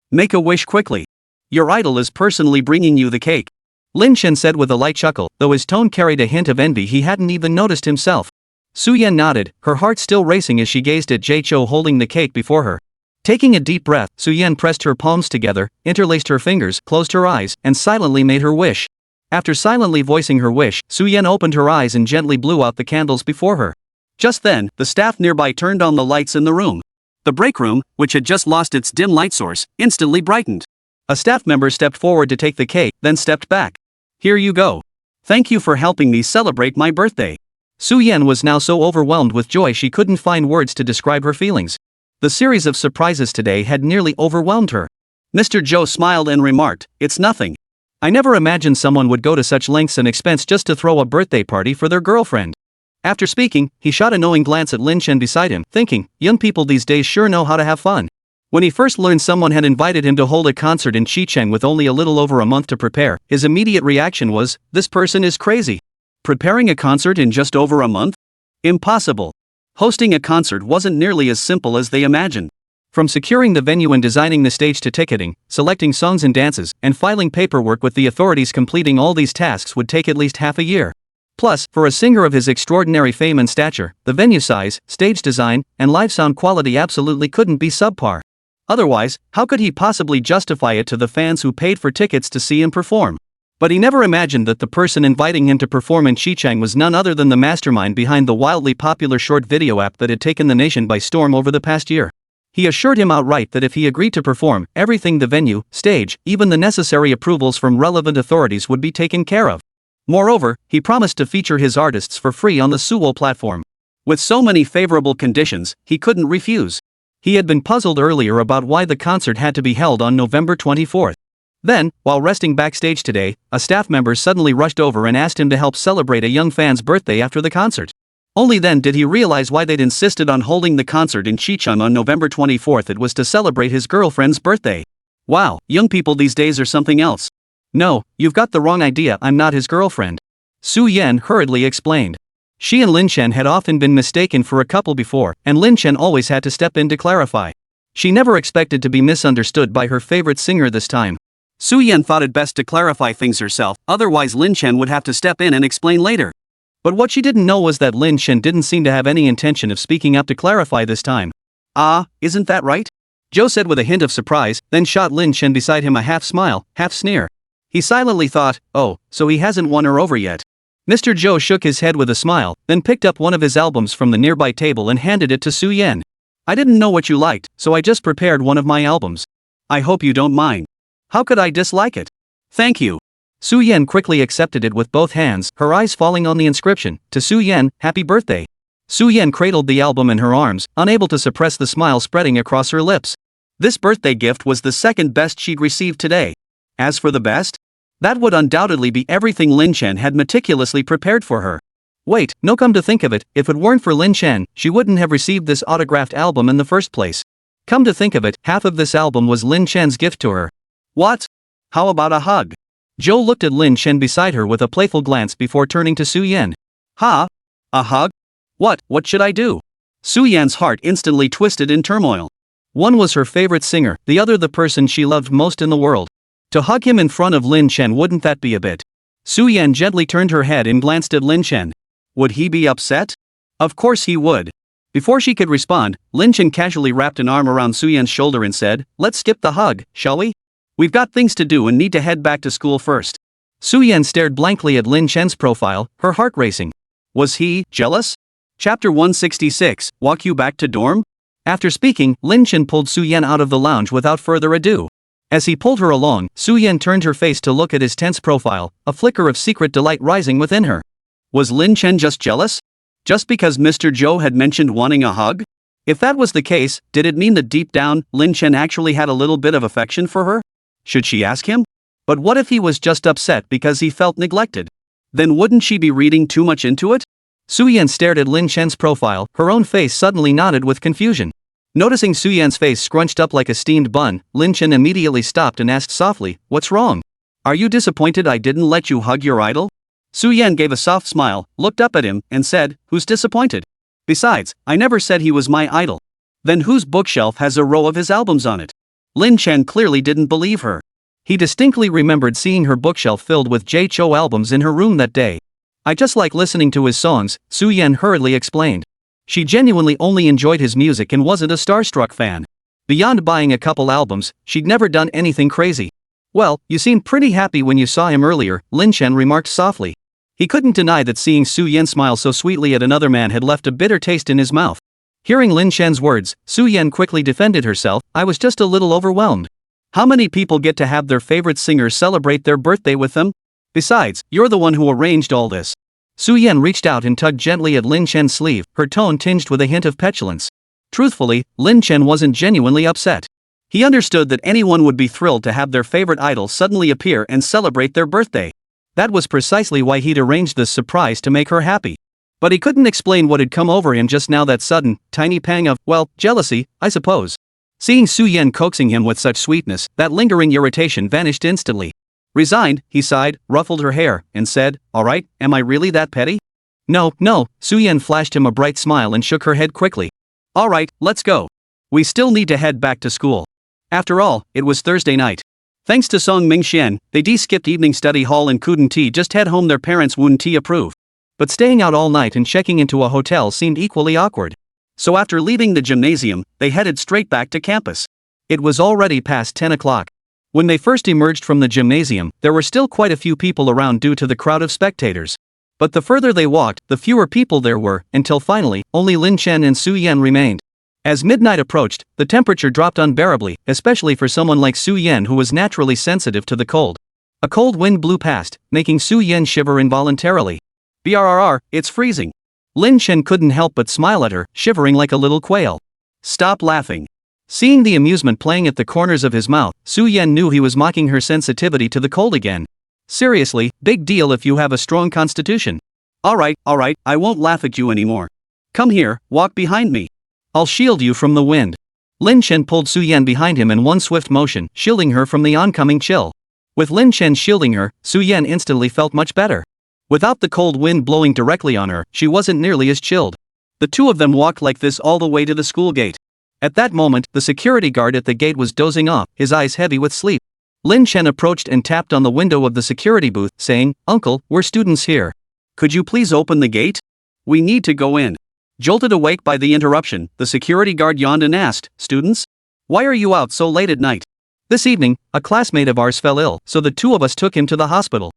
[SPEAKER 1] Make a wish quickly. Your idol is personally bringing you the cake."
[SPEAKER 2] Lin Chen said with a light chuckle, though his tone carried a hint of envy he hadn't even noticed himself. Su-Yen nodded, her heart still racing as she gazed at Jay-Cho holding the cake before her. Taking a deep breath, Su-Yen pressed her palms together, interlaced her fingers, closed her eyes, and silently made her wish. After silently voicing her wish, Su-Yen opened her eyes and gently blew out the candles before her.
[SPEAKER 1] Just then, the staff nearby turned on the lights in the room. The break room, which had just lost its dim light source, instantly brightened. A staff member stepped forward to take the cake, then stepped back. "Here you go. Thank you for helping me celebrate my birthday."
[SPEAKER 2] Su-Yen was now so overwhelmed with joy she couldn't find words to describe her feelings. The series of surprises today had nearly overwhelmed her.
[SPEAKER 1] Mr. Joe smiled and remarked, "It's nothing.
[SPEAKER 2] I never imagined someone would go to such lengths and expense just to throw a birthday party for their girlfriend." After speaking, he shot a knowing glance at Lin Chen beside him, thinking, young people these days sure know how to have fun. When he first learned someone had invited him to hold a concert in Xicheng with only a little over a month to prepare, his immediate reaction was, this person is crazy.
[SPEAKER 1] Preparing a concert in just over a month? Impossible. Hosting a concert wasn't nearly as simple as they imagined.
[SPEAKER 2] From securing the venue and designing the stage to ticketing, selecting songs and dances, and filing paperwork with the authorities, completing all these tasks would take at least half a year. Plus, for a singer of his extraordinary fame and stature, the venue size, stage design, and live sound quality absolutely couldn't be subpar. Otherwise, how could he possibly justify it to the fans who paid for tickets to see him perform? But he never imagined that the person inviting him to perform in Xicheng was none other than the mastermind behind the wildly popular short video app that had taken the nation by storm over the past year. He assured him outright that if he agreed to perform, everything, the venue, stage, even the necessary approvals from relevant authorities would be taken care of. Moreover, he promised to feature his artists for free on the Suwo platform.
[SPEAKER 1] With so many favorable conditions, he couldn't refuse.
[SPEAKER 2] He had been puzzled earlier about why the concert had to be held on November 24th. Then, while resting backstage today, a staff member suddenly rushed over and asked him to help celebrate a young fan's birthday after the concert. Only then did he realize why they'd insisted on holding the concert in Xicheng on November 24th. It was to celebrate his girlfriend's birthday.
[SPEAKER 1] Wow, young people these days are something else.
[SPEAKER 2] No, you've got the wrong idea, I'm not his girlfriend. Su-Yen hurriedly explained. She and Lin Chen had often been mistaken for a couple before, and Lin Chen always had to step in to clarify. She never expected to be misunderstood by her favorite singer this time.
[SPEAKER 1] Su-Yen thought it best to clarify things herself, otherwise Lin Chen would have to step in and explain later.
[SPEAKER 2] But what she didn't know was that Lin Chen didn't seem to have any intention of speaking up to clarify this time.
[SPEAKER 1] Ah, isn't that right?
[SPEAKER 2] Joe said with a hint of surprise, then shot Lin Chen beside him a half smile, half sneer. He silently thought, oh, so he hasn't won her over yet. Mr. Joe shook his head with a smile, then picked up one of his albums from the nearby table and handed it to Su-Yen.
[SPEAKER 1] I didn't know what you liked, so I just prepared one of my albums. I hope you don't mind. How could I dislike it? Thank you.
[SPEAKER 2] Su-Yen quickly accepted it with both hands, her eyes falling on the inscription, to Su-Yen, happy birthday. Su-Yen cradled the album in her arms, unable to suppress the smile spreading across her lips.
[SPEAKER 1] This birthday gift was the second best she'd received today. As for the best? That would undoubtedly be everything Lin Chen had meticulously prepared for her.
[SPEAKER 2] Wait, no, come to think of it, if it weren't for Lin Chen, she wouldn't have received this autographed album in the first place. Come to think of it, half of this album was Lin Chen's gift to her.
[SPEAKER 1] What? How about a hug?
[SPEAKER 2] Joe looked at Lin Chen beside her with a playful glance before turning to Su-Yen.
[SPEAKER 1] Ha? A hug? What should I do? Su-Yen's heart instantly twisted in turmoil.
[SPEAKER 2] One was her favorite singer, the other the person she loved most in the world. To hug him in front of Lin Chen, wouldn't that be a bit? Su-Yan gently turned her head and glanced at Lin Chen. Would he be upset? Of course he would. Before she could respond, Lin Chen casually wrapped an arm around Su-Yan's shoulder and said, "Let's skip the hug, shall we? We've got things to do and need to head back to school first." Su-Yan stared blankly at Lin Chen's profile, her heart racing. Was he jealous? Chapter 166, Walk You Back to Dorm? After speaking, Lin Chen pulled Su-Yan out of the lounge without further ado. As he pulled her along, Su-Yan turned her face to look at his tense profile, a flicker of secret delight rising within her. Was Lin Chen just jealous? Just because Mr. Zhou had mentioned wanting a hug? If that was the case, did it mean that deep down, Lin Chen actually had a little bit of affection for her? Should she ask him? But what if he was just upset because he felt neglected? Then wouldn't she be reading too much into it? Su-Yan stared at Lin Chen's profile, her own face suddenly knotted with confusion. Noticing Su-Yan's face scrunched up like a steamed bun, Lin Chen immediately stopped and asked softly, "What's wrong? Are you disappointed I didn't let you hug your idol?" Su-Yan gave a soft smile, looked up at him, and said, "Who's disappointed? Besides, I never said he was my idol. Then whose bookshelf has a row of his albums on it?" Lin Chen clearly didn't believe her. He distinctly remembered seeing her bookshelf filled with Jay Chou albums in her room that day. "I just like listening to his songs," Su-Yan hurriedly explained. She genuinely only enjoyed his music and wasn't a starstruck fan. Beyond buying a couple albums, she'd never done anything crazy. "Well, you seemed pretty happy when you saw him earlier," Lin Chen remarked softly. He couldn't deny that seeing Su-Yan smile so sweetly at another man had left a bitter taste in his mouth. Hearing Lin Chen's words, Su-Yan quickly defended herself. "I was just a little overwhelmed. How many people get to have their favorite singers celebrate their birthday with them? Besides, you're the one who arranged all this." Su-Yan reached out and tugged gently at Lin Chen's sleeve, her tone tinged with a hint of petulance. Truthfully, Lin Chen wasn't genuinely upset. He understood that anyone would be thrilled to have their favorite idol suddenly appear and celebrate their birthday. That was precisely why he'd arranged this surprise to make her happy. But he couldn't explain what had come over him just now, that sudden, tiny pang of, well, jealousy, I suppose. Seeing Su-Yan coaxing him with such sweetness, that lingering irritation vanished instantly. Resigned, he sighed, ruffled her hair, and said, "Alright, am I really that petty?" No, Su-Yan flashed him a bright smile and shook her head quickly. "Alright, let's go. We still need to head back to school." After all, it was Thursday night. Thanks to Song Mingxian, they skipped evening study hall and couldn't just head home. Their parents wouldn't approve. But staying out all night and checking into a hotel seemed equally awkward. So after leaving the gymnasium, they headed straight back to campus. It was already past 10 o'clock. When they first emerged from the gymnasium, there were still quite a few people around due to the crowd of spectators. But the further they walked, the fewer people there were, until finally, only Lin Chen and Su-Yan remained. As midnight approached, the temperature dropped unbearably, especially for someone like Su-Yan who was naturally sensitive to the cold. A cold wind blew past, making Su-Yan shiver involuntarily. "Brrr, it's freezing." Lin Chen couldn't help but smile at her, shivering like a little quail. "Stop laughing." Seeing the amusement playing at the corners of his mouth, Su-Yan knew he was mocking her sensitivity to the cold again. "Seriously, big deal if you have a strong constitution." Alright, I won't laugh at you anymore. Come here, walk behind me. I'll shield you from the wind." Lin Chen pulled Su-Yan behind him in one swift motion, shielding her from the oncoming chill. With Lin Chen shielding her, Su-Yan instantly felt much better. Without the cold wind blowing directly on her, she wasn't nearly as chilled. The two of them walked like this all the way to the school gate. At that moment, the security guard at the gate was dozing off, his eyes heavy with sleep. Lin Chen approached and tapped on the window of the security booth, saying, "Uncle, we're students here. Could you please open the gate? We need to go in." Jolted awake by the interruption, the security guard yawned and asked, "Students? Why are you out so late at night?" "This evening, a classmate of ours fell ill, so the two of us took him to the hospital."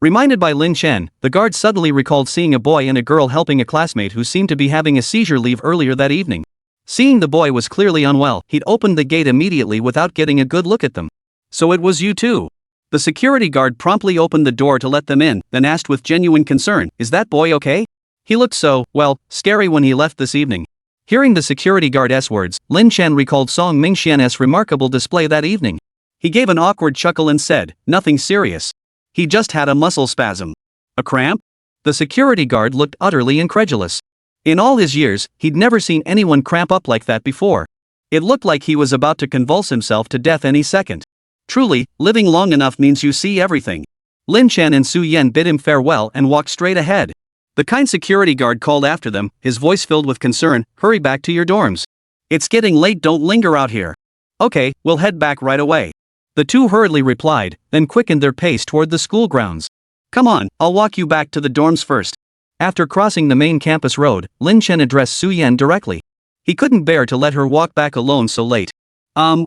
[SPEAKER 2] Reminded by Lin Chen, the guard suddenly recalled seeing a boy and a girl helping a classmate who seemed to be having a seizure leave earlier that evening. Seeing the boy was clearly unwell, he'd opened the gate immediately without getting a good look at them. "So it was you too?" The security guard promptly opened the door to let them in, then asked with genuine concern, "Is that boy okay? He looked so, well, scary when he left this evening." Hearing the security guard's words, Lin Chen recalled Song Mingxian's remarkable display that evening. He gave an awkward chuckle and said, "Nothing serious. He just had a muscle spasm." "A cramp?" The security guard looked utterly incredulous. In all his years, he'd never seen anyone cramp up like that before. It looked like he was about to convulse himself to death any second. Truly, living long enough means you see everything. Lin Chen and Su-Yan bid him farewell and walked straight ahead. The kind security guard called after them, his voice filled with concern, "Hurry back to your dorms. It's getting late, don't linger out here." "Okay, we'll head back right away." The two hurriedly replied, then quickened their pace toward the school grounds.
[SPEAKER 1] Come on, I'll walk you back to the dorms first.
[SPEAKER 2] After crossing the main campus road, Lin Chen addressed Su Yan directly. He couldn't bear to let her walk back alone so late.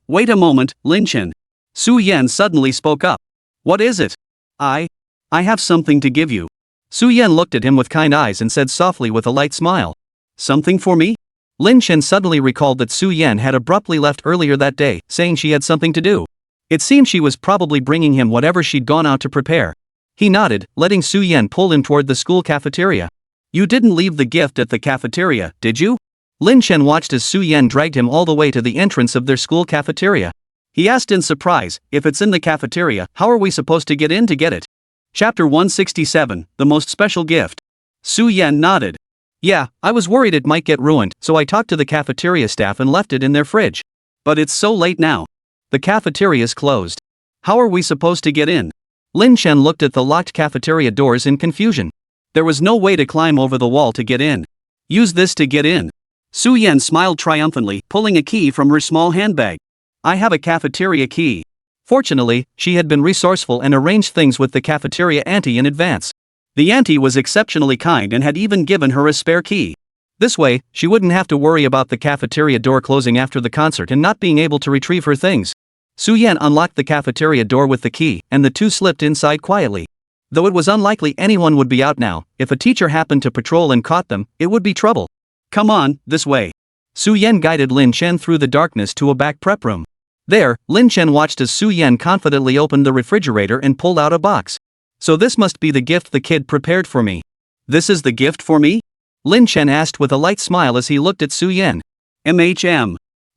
[SPEAKER 1] Wait a moment, Lin Chen. Su Yan suddenly spoke up. What is it? I have something to give you.
[SPEAKER 2] Su Yan looked at him with kind eyes and said softly with a light smile.
[SPEAKER 1] Something for me?
[SPEAKER 2] Lin Chen suddenly recalled that Su Yan had abruptly left earlier that day, saying she had something to do. It seemed she was probably bringing him whatever she'd gone out to prepare. He nodded, letting Su Yan pull him toward the school cafeteria.
[SPEAKER 1] You didn't leave the gift at the cafeteria, did you?
[SPEAKER 2] Lin Chen watched as Su Yan dragged him all the way to the entrance of their school cafeteria.
[SPEAKER 1] He asked in surprise, if it's in the cafeteria, how are we supposed to get in to get it? Chapter 167, The Most Special Gift. Su Yan nodded.
[SPEAKER 2] Yeah, I was worried it might get ruined, so I talked to the cafeteria staff and left it in their fridge.
[SPEAKER 1] But it's so late now.
[SPEAKER 2] The cafeteria's closed.
[SPEAKER 1] How are we supposed to get in?
[SPEAKER 2] Lin Chen looked at the locked cafeteria doors in confusion.
[SPEAKER 1] There was no way to climb over the wall to get in. Use this to get in. Su Yan smiled triumphantly, pulling a key from her small handbag. I have a cafeteria key.
[SPEAKER 2] Fortunately, she had been resourceful and arranged things with the cafeteria auntie in advance.
[SPEAKER 1] The auntie was exceptionally kind and had even given her a spare key.
[SPEAKER 2] This way, she wouldn't have to worry about the cafeteria door closing after the concert and not being able to retrieve her things. Su Yan unlocked the cafeteria door with the key, and the two slipped inside quietly. Though it was unlikely anyone would be out now, if a teacher happened to patrol and caught them, it would be trouble.
[SPEAKER 1] Come on, this way.
[SPEAKER 2] Su Yan guided Lin Chen through the darkness to a back prep room. There, Lin Chen watched as Su Yan confidently opened the refrigerator and pulled out a box. So this must be the gift the kid prepared for me.
[SPEAKER 1] This is the gift for me?
[SPEAKER 2] Lin Chen asked with a light smile as he looked at Su Yan.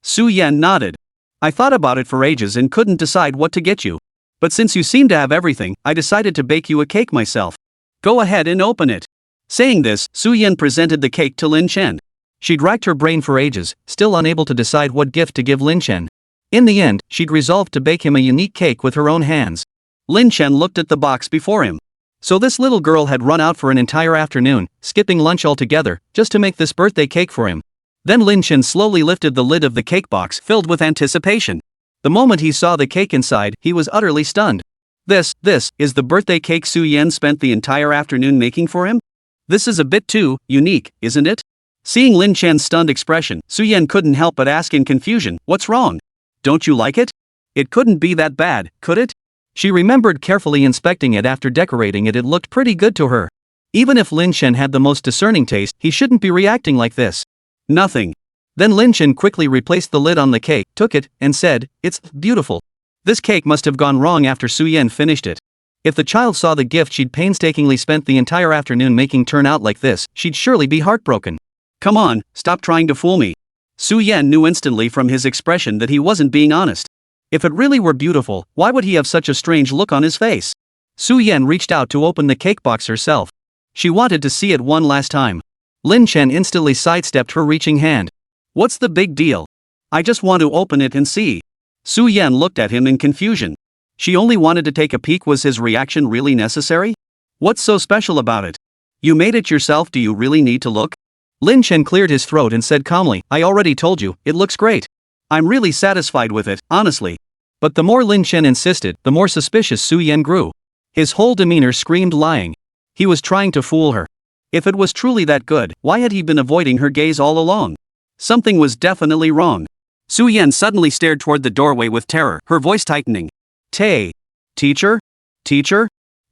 [SPEAKER 1] Su Yan nodded. I thought about it for ages and couldn't decide what to get you. But since you seem to have everything, I decided to bake you a cake myself. Go ahead and open it. Saying this, Su Yan presented the cake to Lin Chen.
[SPEAKER 2] She'd racked her brain for ages, still unable to decide what gift to give Lin Chen. In the end, she'd resolved to bake him a unique cake with her own hands.
[SPEAKER 1] Lin Chen looked at the box before him.
[SPEAKER 2] So this little girl had run out for an entire afternoon, skipping lunch altogether, just to make this birthday cake for him. Then Lin Chen slowly lifted the lid of the cake box,
[SPEAKER 1] filled with anticipation.
[SPEAKER 2] The moment he saw the cake inside, he was utterly stunned.
[SPEAKER 1] This is the birthday cake Su Yan spent the entire afternoon making for him? This is a bit too unique, isn't it? Seeing Lin Chen's stunned expression, Su Yan couldn't help but ask in confusion, what's wrong? Don't you like it? It couldn't be that bad, could it?
[SPEAKER 2] She remembered carefully inspecting it after decorating it. It looked pretty good to her. Even if Lin Chen had the most discerning taste, he shouldn't be reacting like this.
[SPEAKER 1] Nothing.
[SPEAKER 2] Then Lin Chen quickly replaced the lid on the cake, took it, and said, it's beautiful. This cake must have gone wrong after Su Yan finished it. If the child saw the gift she'd painstakingly spent the entire afternoon making turn out like this, she'd surely be heartbroken.
[SPEAKER 1] Come on, stop trying to fool me. Su Yan knew instantly from his expression that he wasn't being honest. If it really were beautiful, why would he have such a strange look on his face?
[SPEAKER 2] Su Yan reached out to open the cake box herself. She wanted to see it one last time. Lin Chen instantly sidestepped her reaching hand.
[SPEAKER 1] What's the big deal? I just want to open it and see. Su Yan looked at him in confusion. She only wanted to take a peek. Was his reaction really necessary? What's so special about it? You made it yourself. Do you really need to look?
[SPEAKER 2] Lin Chen cleared his throat and said calmly, I already told you, it looks great.
[SPEAKER 1] I'm really satisfied with it, honestly.
[SPEAKER 2] But the more Lin Chen insisted, the more suspicious Su Yan grew. His whole demeanor screamed lying. He was trying to fool her. If it was truly that good, why had he been avoiding her gaze all along? Something was definitely wrong.
[SPEAKER 1] Su Yan suddenly stared toward the doorway with terror, her voice tightening. Teacher?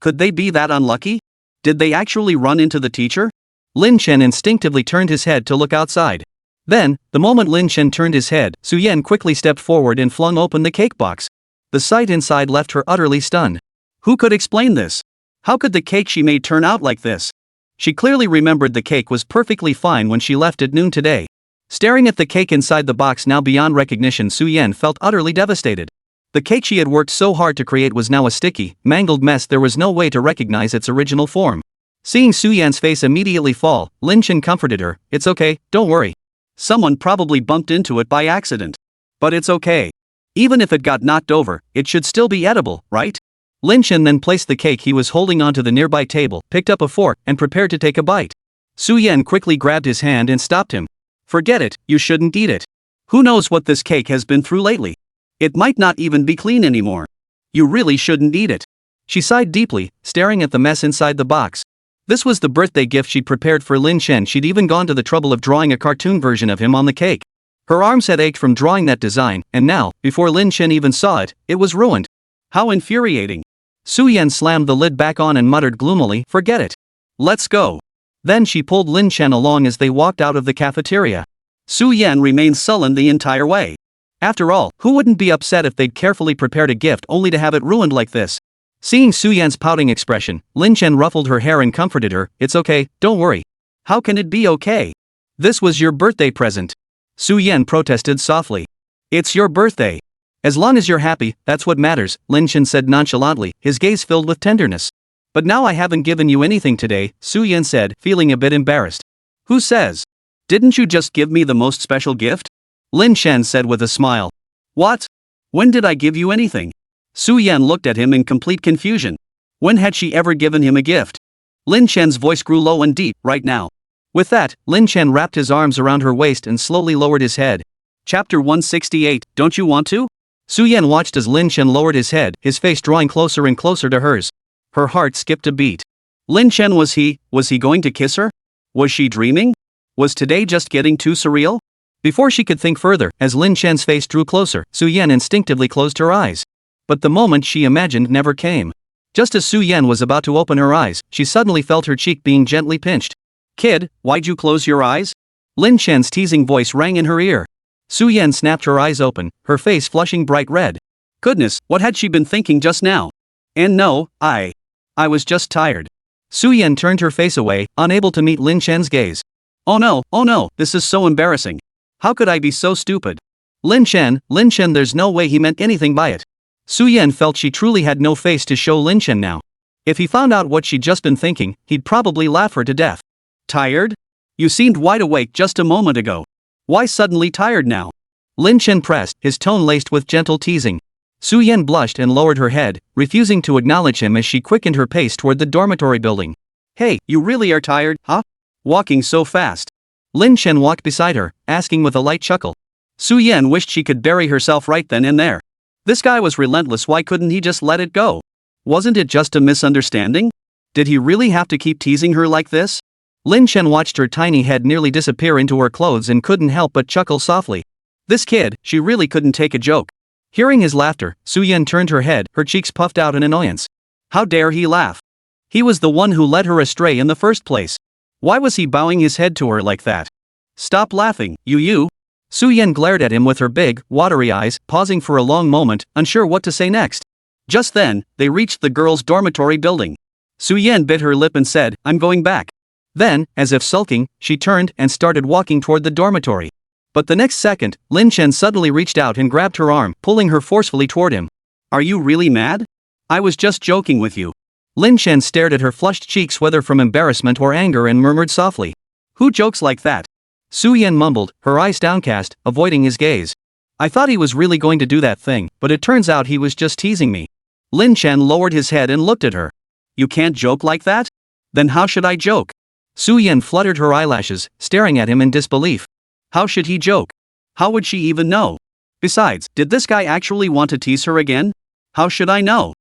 [SPEAKER 1] Could they be that unlucky? Did they actually run into the teacher?
[SPEAKER 2] Lin Chen instinctively turned his head to look outside. Then, the moment Lin Chen turned his head, Su Yan quickly stepped forward and flung open the cake box. The sight inside left her utterly stunned.
[SPEAKER 1] Who could explain this? How could the cake she made turn out like this? She clearly remembered the cake was perfectly fine when she left at noon today. Staring at the cake inside the box now beyond recognition, Su Yan felt utterly devastated. The cake she had worked so hard to create was now a sticky, mangled mess. There was no way to recognize its original form. Seeing Su Yan's face immediately fall, Lin Chen comforted her, it's okay, don't worry. Someone probably bumped into it by accident. But it's okay. Even if it got knocked over, it should still be edible, right?
[SPEAKER 2] Lin Chen then placed the cake he was holding onto the nearby table, picked up a fork, and prepared to take a bite. Su Yan quickly grabbed his hand and stopped him.
[SPEAKER 1] Forget it, you shouldn't eat it. Who knows what this cake has been through lately? It might not even be clean anymore. You really shouldn't eat it.
[SPEAKER 2] She sighed deeply, staring at the mess inside the box. This was the birthday gift she'd prepared for Lin Chen. She'd even gone to the trouble of drawing a cartoon version of him on the cake. Her arms had ached from drawing that design, and now, before Lin Chen even saw it, it was ruined.
[SPEAKER 1] How infuriating.
[SPEAKER 2] Su Yan slammed the lid back on and muttered gloomily, "Forget it.
[SPEAKER 1] Let's go."
[SPEAKER 2] Then she pulled Lin Chen along as they walked out of the cafeteria.
[SPEAKER 1] Su Yan remained sullen the entire way.
[SPEAKER 2] After all, who wouldn't be upset if they'd carefully prepared a gift only to have it ruined like this? Seeing Su Yan's pouting expression, Lin Chen ruffled her hair and comforted her. "It's okay, don't worry."
[SPEAKER 1] How can it be okay?
[SPEAKER 2] "This was your birthday present." Su Yan protested softly.
[SPEAKER 1] It's your birthday.
[SPEAKER 2] "As long as you're happy, that's what matters," Lin Chen said nonchalantly, his gaze filled with tenderness. "But now I haven't given you anything today," Su Yan said, feeling a bit embarrassed.
[SPEAKER 1] Who says? Didn't you just give me the most special gift?
[SPEAKER 2] Lin Chen said with a smile.
[SPEAKER 1] What? When did I give you anything? Su Yan looked at him in complete confusion. When had she ever given him a gift? Lin Chen's voice grew low and deep, right now.
[SPEAKER 2] With that, Lin Chen wrapped his arms around her waist and slowly lowered his head.
[SPEAKER 1] Chapter 168, don't you want to?
[SPEAKER 2] Su Yan watched as Lin Chen lowered his head, his face drawing closer and closer to hers. Her heart skipped a beat.
[SPEAKER 1] Lin Chen, was he going to kiss her? Was she dreaming? Was today just getting too surreal?
[SPEAKER 2] Before she could think further, as Lin Chen's face drew closer, Su Yan instinctively closed her eyes. But the moment she imagined never came. Just as Su Yan was about to open her eyes, she suddenly felt her cheek being gently pinched.
[SPEAKER 1] Kid, why'd you close your eyes?
[SPEAKER 2] Lin Chen's teasing voice rang in her ear. Su Yan snapped her eyes open, her face flushing bright red.
[SPEAKER 1] Goodness, what had she been thinking just now? And no, I was just tired.
[SPEAKER 2] Su Yan turned her face away, unable to meet Lin Chen's gaze.
[SPEAKER 1] Oh no, this is so embarrassing. How could I be so stupid?
[SPEAKER 2] Lin Chen, there's no way he meant anything by it. Su Yan felt she truly had no face to show Lin Chen now. If he found out what she'd just been thinking, he'd probably laugh her to death.
[SPEAKER 1] Tired? You seemed wide awake just a moment ago. Why suddenly tired now?
[SPEAKER 2] Lin Chen pressed, his tone laced with gentle teasing. Su Yan blushed and lowered her head, refusing to acknowledge him as she quickened her pace toward the dormitory building.
[SPEAKER 1] Hey, you really are tired, huh? Walking so fast.
[SPEAKER 2] Lin Chen walked beside her, asking with a light chuckle.
[SPEAKER 1] Su Yan wished she could bury herself right then and there. This guy was relentless, why couldn't he just let it go? Wasn't it just a misunderstanding? Did he really have to keep teasing her like this?
[SPEAKER 2] Lin Chen watched her tiny head nearly disappear into her clothes and couldn't help but chuckle softly.
[SPEAKER 1] This kid, she really couldn't take a joke.
[SPEAKER 2] Hearing his laughter, Su Yan turned her head, her cheeks puffed out in annoyance.
[SPEAKER 1] How dare he laugh? He was the one who led her astray in the first place. Why was he bowing his head to her like that? Stop laughing, you.
[SPEAKER 2] Su Yan glared at him with her big, watery eyes, pausing for a long moment, unsure what to say next.
[SPEAKER 1] Just then, they reached the girls' dormitory building. Su Yan bit her lip and said, I'm going back.
[SPEAKER 2] Then, as if sulking, she turned and started walking toward the dormitory. But the next second, Lin Chen suddenly reached out and grabbed her arm, pulling her forcefully toward him.
[SPEAKER 1] Are you really mad? I was just joking with you.
[SPEAKER 2] Lin Chen stared at her flushed cheeks whether from embarrassment or anger and murmured softly.
[SPEAKER 1] Who jokes like that?
[SPEAKER 2] Su Yan mumbled, her eyes downcast, avoiding his gaze. I thought he was really going to do that thing, but it turns out he was just teasing me.
[SPEAKER 1] Lin Chen lowered his head and looked at her. You can't joke like that? Then how should I joke?
[SPEAKER 2] Su Yan fluttered her eyelashes, staring at him in disbelief.
[SPEAKER 1] How should he joke? How would she even know? Besides, did this guy actually want to tease her again? How should I know?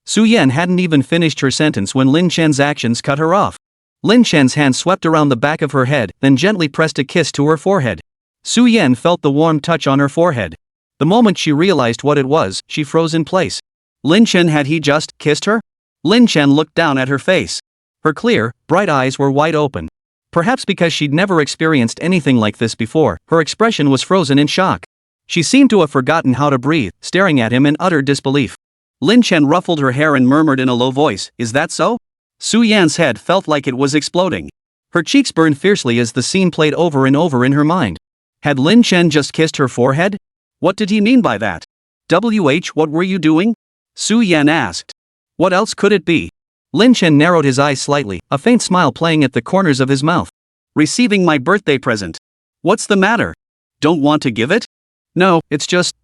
[SPEAKER 2] Su Yan hadn't even finished her sentence when Lin Chen's actions cut her off. Lin Chen's hand swept around the back of her head, then gently pressed a kiss to her forehead. Su Yan felt the warm touch on her forehead. The moment she realized what it was, she froze in place.
[SPEAKER 1] Lin Chen, had he just kissed her? Lin Chen looked down at her face.
[SPEAKER 2] Her clear, bright eyes were wide open. Perhaps because she'd never experienced anything like this before, her expression was frozen in shock. She seemed to have forgotten how to breathe, staring at him in utter disbelief.
[SPEAKER 1] Lin Chen ruffled her hair and murmured in a low voice, is that so? Su Yan's head felt like it was exploding.
[SPEAKER 2] Her cheeks burned fiercely as the scene played over and over in her mind.
[SPEAKER 1] Had Lin Chen just kissed her forehead? What did he mean by that? What were you doing? Su Yan asked.
[SPEAKER 2] What else could it be? Lin Chen narrowed his eyes slightly, a faint smile playing at the corners of his mouth.
[SPEAKER 1] Receiving my birthday present. What's the matter? Don't want to give it?
[SPEAKER 2] No, it's just.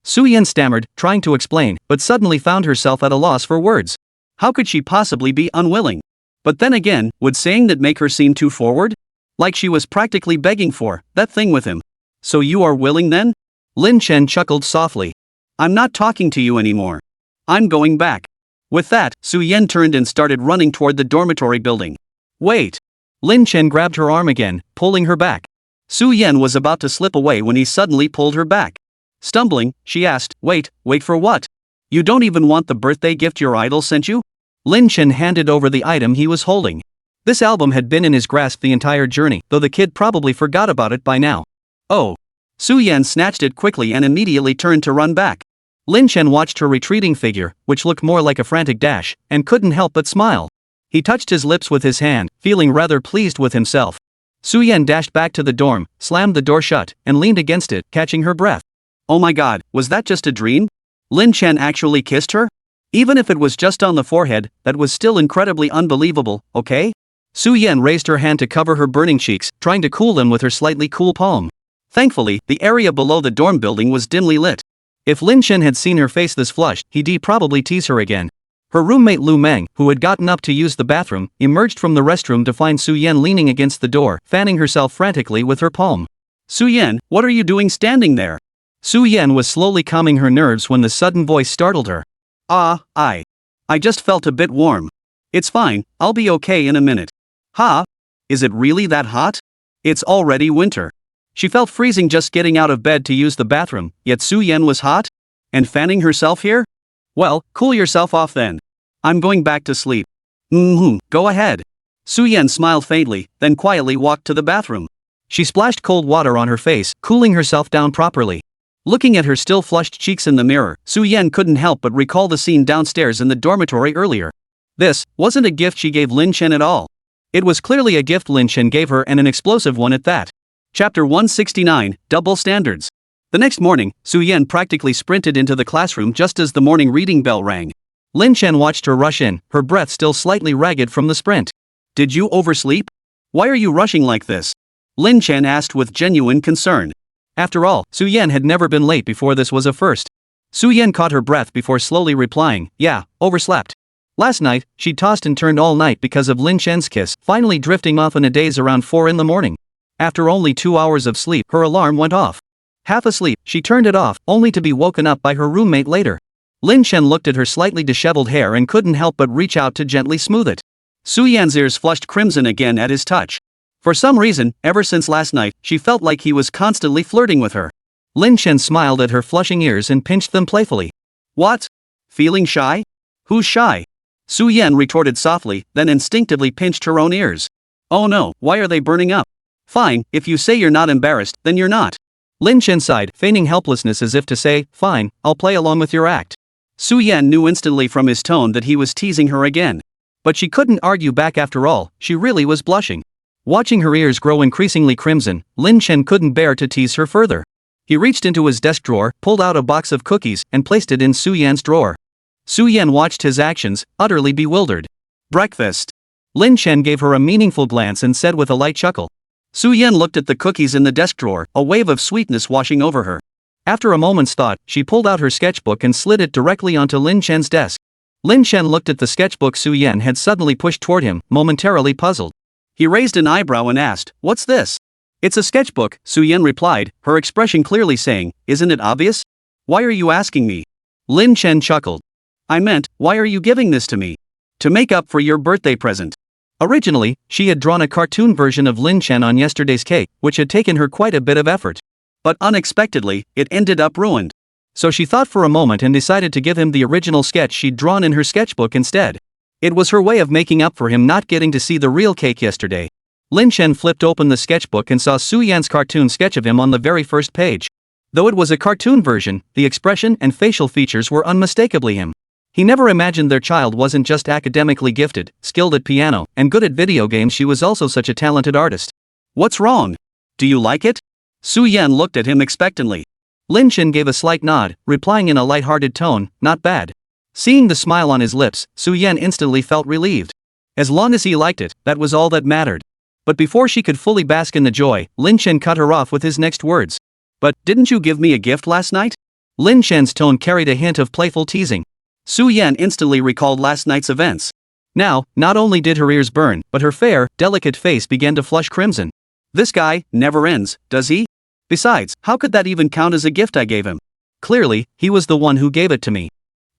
[SPEAKER 2] Su Yan stammered, trying to explain, but suddenly found herself at a loss for words.
[SPEAKER 1] How could she possibly be unwilling? But then again, would saying that make her seem too forward? Like she was practically begging for that thing with him. So you are willing then?
[SPEAKER 2] Lin Chen chuckled softly.
[SPEAKER 1] I'm not talking to you anymore. I'm going back. With that, Su-yen turned and started running toward the dormitory building. Wait.
[SPEAKER 2] Lin Chen grabbed her arm again, pulling her back.
[SPEAKER 1] Su-yen was about to slip away when he suddenly pulled her back. Stumbling, she asked, wait for what? You don't even want the birthday gift your idol sent you?
[SPEAKER 2] Lin Chen handed over the item he was holding. This album had been in his grasp the entire journey, though the kid probably forgot about it by now.
[SPEAKER 1] Oh. Su-yen snatched it quickly and immediately turned to run back.
[SPEAKER 2] Lin Chen watched her retreating figure, which looked more like a frantic dash, and couldn't help but smile. He touched his lips with his hand, feeling rather pleased with himself. Su-yen dashed back to the dorm, slammed the door shut, and leaned against it, catching her breath.
[SPEAKER 1] Oh my god, was that just a dream? Lin Chen actually kissed her? Even if it was just on the forehead, that was still incredibly unbelievable, okay?
[SPEAKER 2] Su-yen raised her hand to cover her burning cheeks, trying to cool them with her slightly cool palm.
[SPEAKER 1] Thankfully, the area below the dorm building was dimly lit.
[SPEAKER 2] If Lin Chen had seen her face this flushed, he'd probably tease her again. Her roommate Lu Meng, who had gotten up to use the bathroom, emerged from the restroom to find Su-yen leaning against the door, fanning herself frantically with her palm.
[SPEAKER 1] Su-yen, what are you doing standing there?
[SPEAKER 2] Su-yen was slowly calming her nerves when the sudden voice startled her.
[SPEAKER 1] I just felt a bit warm. It's fine, I'll be okay in a minute. Ha? Is it really that hot? It's already winter. She felt freezing just getting out of bed to use the bathroom, yet Su-yen was hot? And fanning herself here? Well, cool yourself off then. I'm going back to sleep. Go ahead. Su-yen smiled faintly, then quietly walked to the bathroom.
[SPEAKER 2] She splashed cold water on her face, cooling herself down properly.
[SPEAKER 1] Looking at her still flushed cheeks in the mirror, Su-yen couldn't help but recall the scene downstairs in the dormitory earlier. This wasn't a gift she gave Lin Chen at all. It was clearly a gift Lin Chen gave her, and an explosive one at that. Chapter 169, Double Standards. The next morning, Su-yen practically sprinted into the classroom just as the morning reading bell rang.
[SPEAKER 2] Lin Chen watched her rush in, her breath still slightly ragged from the sprint.
[SPEAKER 1] Did you oversleep? Why are you rushing like this? Lin Chen asked with genuine concern.
[SPEAKER 2] After all, Su-yen had never been late before. This was a first. Su-yen caught her breath before slowly replying, yeah, overslept. Last night, she tossed and turned all night because of Lin Chen's kiss, finally drifting off in a daze around 4 in the morning. After only 2 hours of sleep, her alarm went off. Half asleep, she turned it off, only to be woken up by her roommate later. Lin Chen looked at her slightly disheveled hair and couldn't help but reach out to gently smooth it.
[SPEAKER 1] Su-yen's ears flushed crimson again at his touch. For some reason, ever since last night, she felt like he was constantly flirting with her.
[SPEAKER 2] Lin Chen smiled at her flushing ears and pinched them playfully.
[SPEAKER 1] What? Feeling shy? Who's shy? Su-yen retorted softly, then instinctively pinched her own ears. Oh no, why are they burning up? Fine, if you say you're not embarrassed, then you're not.
[SPEAKER 2] Lin Chen sighed, feigning helplessness as if to say, fine, I'll play along with your act.
[SPEAKER 1] Su-yen knew instantly from his tone that he was teasing her again.
[SPEAKER 2] But she couldn't argue back after all, she really was blushing. Watching her ears grow increasingly crimson, Lin Chen couldn't bear to tease her further. He reached into his desk drawer, pulled out a box of cookies, and placed it in Su-yen's drawer. Su-yen watched his actions, utterly bewildered.
[SPEAKER 1] Breakfast.
[SPEAKER 2] Lin Chen gave her a meaningful glance and said with a light chuckle.
[SPEAKER 1] Su-yen looked at the cookies in the desk drawer, a wave of sweetness washing over her.
[SPEAKER 2] After a moment's thought, she pulled out her sketchbook and slid it directly onto Lin Chen's desk. Lin Chen looked at the sketchbook Su-yen had suddenly pushed toward him, momentarily puzzled.
[SPEAKER 1] He raised an eyebrow and asked, "What's this?" "It's a sketchbook," Su-yen replied, her expression clearly saying, "Isn't it obvious? Why are you asking me?"
[SPEAKER 2] Lin Chen chuckled.
[SPEAKER 1] "I meant, why are you giving this to me? To make up for your birthday present."
[SPEAKER 2] Originally, she had drawn a cartoon version of Lin Chen on yesterday's cake, which had taken her quite a bit of effort.
[SPEAKER 1] But unexpectedly, it ended up ruined.
[SPEAKER 2] So she thought for a moment and decided to give him the original sketch she'd drawn in her sketchbook instead. It was her way of making up for him not getting to see the real cake yesterday. Lin Chen flipped open the sketchbook and saw Su-yen's cartoon sketch of him on the very first page. Though it was a cartoon version, the expression and facial features were unmistakably him. He never imagined their child wasn't just academically gifted, skilled at piano, and good at video games, she was also such a talented artist.
[SPEAKER 1] "What's wrong? Do you like it?" Su-yen looked at him expectantly.
[SPEAKER 2] Lin Chen gave a slight nod, replying in a light-hearted tone, "Not bad." Seeing the smile on his lips, Su-yen instantly felt relieved. As long as he liked it, that was all that mattered. But before she could fully bask in the joy, Lin Chen cut her off with his next words.
[SPEAKER 1] "But didn't you give me a gift last night?"
[SPEAKER 2] Lin Chen's tone carried a hint of playful teasing.
[SPEAKER 1] Su-yen instantly recalled last night's events.
[SPEAKER 2] Now, not only did her ears burn, but her fair, delicate face began to flush crimson.
[SPEAKER 1] This guy never ends, does he? Besides, how could that even count as a gift I gave him?
[SPEAKER 2] Clearly, he was the one who gave it to me.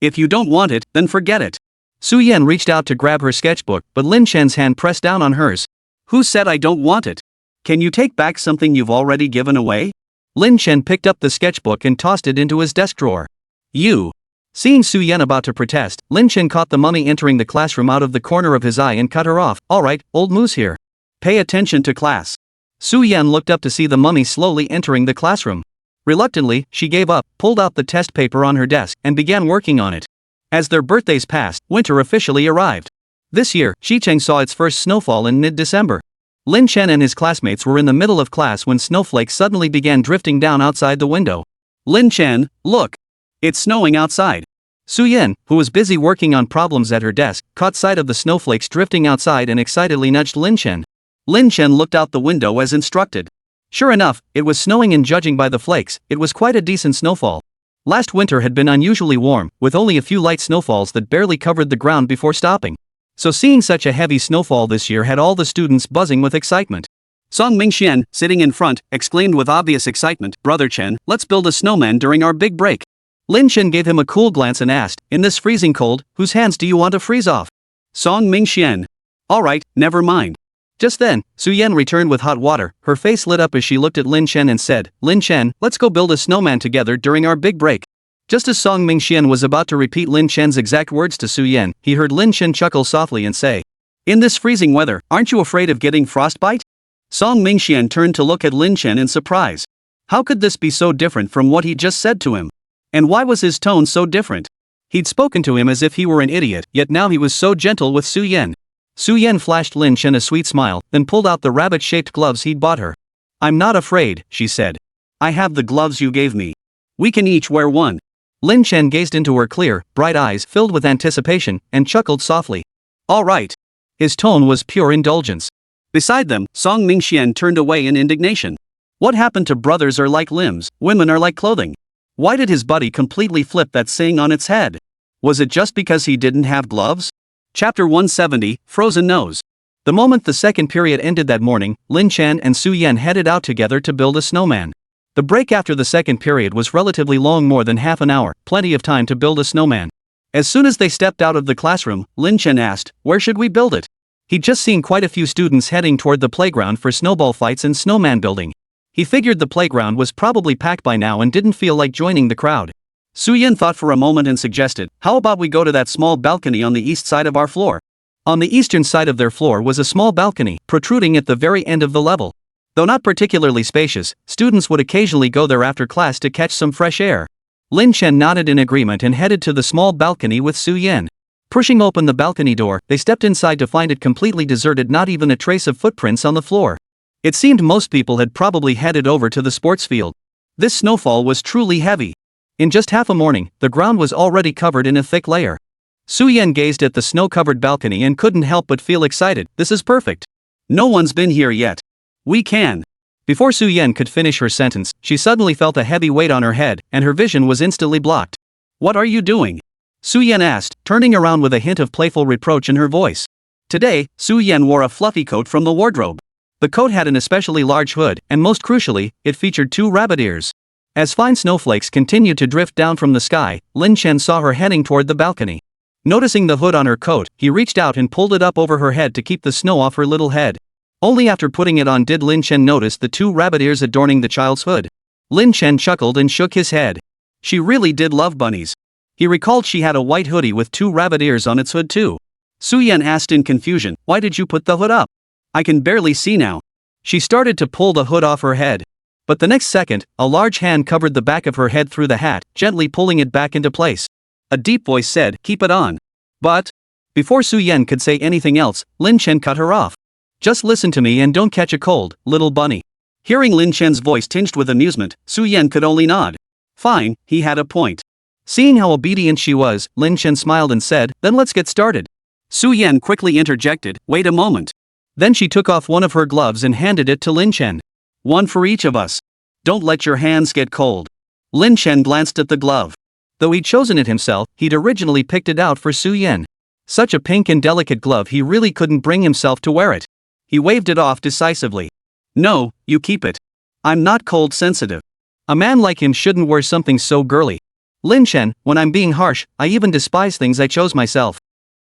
[SPEAKER 1] If you don't want it, then forget it.
[SPEAKER 2] Su-yen reached out to grab her sketchbook, but Lin Chen's hand pressed down on hers.
[SPEAKER 1] Who said I don't want it? Can you take back something you've already given away?
[SPEAKER 2] Lin Chen picked up the sketchbook and tossed it into his desk drawer.
[SPEAKER 1] You.
[SPEAKER 2] Seeing Su-yen about to protest, Lin Chen caught the mummy entering the classroom out of the corner of his eye and cut her off. Alright, old moose here.
[SPEAKER 1] Pay attention to class.
[SPEAKER 2] Su-yen looked up to see the mummy slowly entering the classroom. Reluctantly, she gave up, pulled out the test paper on her desk, and began working on it. As their birthdays passed, winter officially arrived. This year, Xicheng saw its first snowfall in mid-December. Lin Chen and his classmates were in the middle of class when snowflakes suddenly began drifting down outside the window.
[SPEAKER 1] Lin Chen, look! It's snowing outside.
[SPEAKER 2] Su-yen, who was busy working on problems at her desk, caught sight of the snowflakes drifting outside and excitedly nudged Lin Chen.
[SPEAKER 1] Lin Chen looked out the window as instructed.
[SPEAKER 2] Sure enough, it was snowing, and judging by the flakes, it was quite a decent snowfall. Last winter had been unusually warm, with only a few light snowfalls that barely covered the ground before stopping. So seeing such a heavy snowfall this year had all the students buzzing with excitement.
[SPEAKER 1] Song Mingxian, sitting in front, exclaimed with obvious excitement, Brother Chen, let's build a snowman during our big break.
[SPEAKER 2] Lin Chen gave him a cool glance and asked, in this freezing cold, whose hands do you want to freeze off?
[SPEAKER 1] Song Mingxian. Alright, never mind.
[SPEAKER 2] Just then, Su-yen returned with hot water. Her face lit up as she looked at Lin Chen and said, Lin Chen, let's go build a snowman together during our big break. Just as Song Mingxian was about to repeat Lin Chen's exact words to Su-yen, he heard Lin Chen chuckle softly and say,
[SPEAKER 1] in this freezing weather, aren't you afraid of getting frostbite? Song Mingxian turned to look at Lin Chen in surprise. How could this be so different from what he just said to him? And why was his tone so different? He'd spoken to him as if he were an idiot, yet now he was so gentle with Su-yen. Su-yen flashed Lin Chen a sweet smile, then pulled out the rabbit-shaped gloves he'd bought her. I'm not afraid, she said. I have the gloves you gave me. We can each wear one.
[SPEAKER 2] Lin Chen gazed into her clear, bright eyes filled with anticipation, and chuckled softly.
[SPEAKER 1] All right.
[SPEAKER 2] His tone was pure indulgence.
[SPEAKER 1] Beside them, Song Mingxian turned away in indignation. What happened to brothers are like limbs, women are like clothing? Why did his buddy completely flip that saying on its head? Was it just because he didn't have gloves? Chapter 170, Frozen Nose.
[SPEAKER 2] The moment the second period ended that morning, Lin Chen and Su-yen headed out together to build a snowman. The break after the second period was relatively long, more than half an hour, plenty of time to build a snowman. As soon as they stepped out of the classroom, Lin Chen asked, where should we build it? He'd just seen quite a few students heading toward the playground for snowball fights and snowman building. He figured the playground was probably packed by now and didn't feel like joining the crowd.
[SPEAKER 1] Su-yen thought for a moment and suggested, how about we go to that small balcony on the east side of our floor?
[SPEAKER 2] On the eastern side of their floor was a small balcony, protruding at the very end of the level. Though not particularly spacious, students would occasionally go there after class to catch some fresh air. Lin Chen nodded in agreement and headed to the small balcony with Su-yen. Pushing open the balcony door, they stepped inside to find it completely deserted, not even a trace of footprints on the floor. It seemed most people had probably headed over to the sports field. This snowfall was truly heavy. In just half a morning, the ground was already covered in a thick layer. Su-yen gazed at the snow-covered balcony and couldn't help but feel excited. This is perfect.
[SPEAKER 1] No one's been here yet. We can.
[SPEAKER 2] Before Su-yen could finish her sentence, she suddenly felt a heavy weight on her head, and her vision was instantly blocked.
[SPEAKER 1] What are you doing?
[SPEAKER 2] Su-yen asked, turning around with a hint of playful reproach in her voice.
[SPEAKER 1] Today, Su-yen wore a fluffy coat from the wardrobe.
[SPEAKER 2] The coat had an especially large hood, and most crucially, it featured 2 rabbit ears. As fine snowflakes continued to drift down from the sky, Lin Chen saw her heading toward the balcony. Noticing the hood on her coat, he reached out and pulled it up over her head to keep the snow off her little head. Only after putting it on did Lin Chen notice the 2 rabbit ears adorning the child's hood. Lin Chen chuckled and shook his head.
[SPEAKER 1] She really did love bunnies. He recalled she had a white hoodie with 2 rabbit ears on its hood too. Su-yen asked in confusion, why did you put the hood up? I can barely see now. She started to pull the hood off her head. But the next second, a large hand covered the back of her head through the hat, gently pulling it back into place. A deep voice said, keep it on. But, before Su-yen could say anything else, Lin Chen cut her off. Just listen to me and don't catch a cold, little bunny. Hearing Lin Chen's voice tinged with amusement, Su-yen could only nod. Fine, he had a point. Seeing how obedient she was, Lin Chen smiled and said, then let's get started. Su-yen quickly interjected, wait a moment. Then she took off one of her gloves and handed it to Lin Chen. One for each of us. Don't let your hands get cold. Lin Chen glanced at the glove. Though he'd chosen it himself, he'd originally picked it out for Su-yen. Such a pink and delicate glove, he really couldn't bring himself to wear it. He waved it off decisively. No, you keep it. I'm not cold sensitive. A man like him shouldn't wear something so girly.
[SPEAKER 2] Lin Chen, when I'm being harsh, I even despise things I chose myself.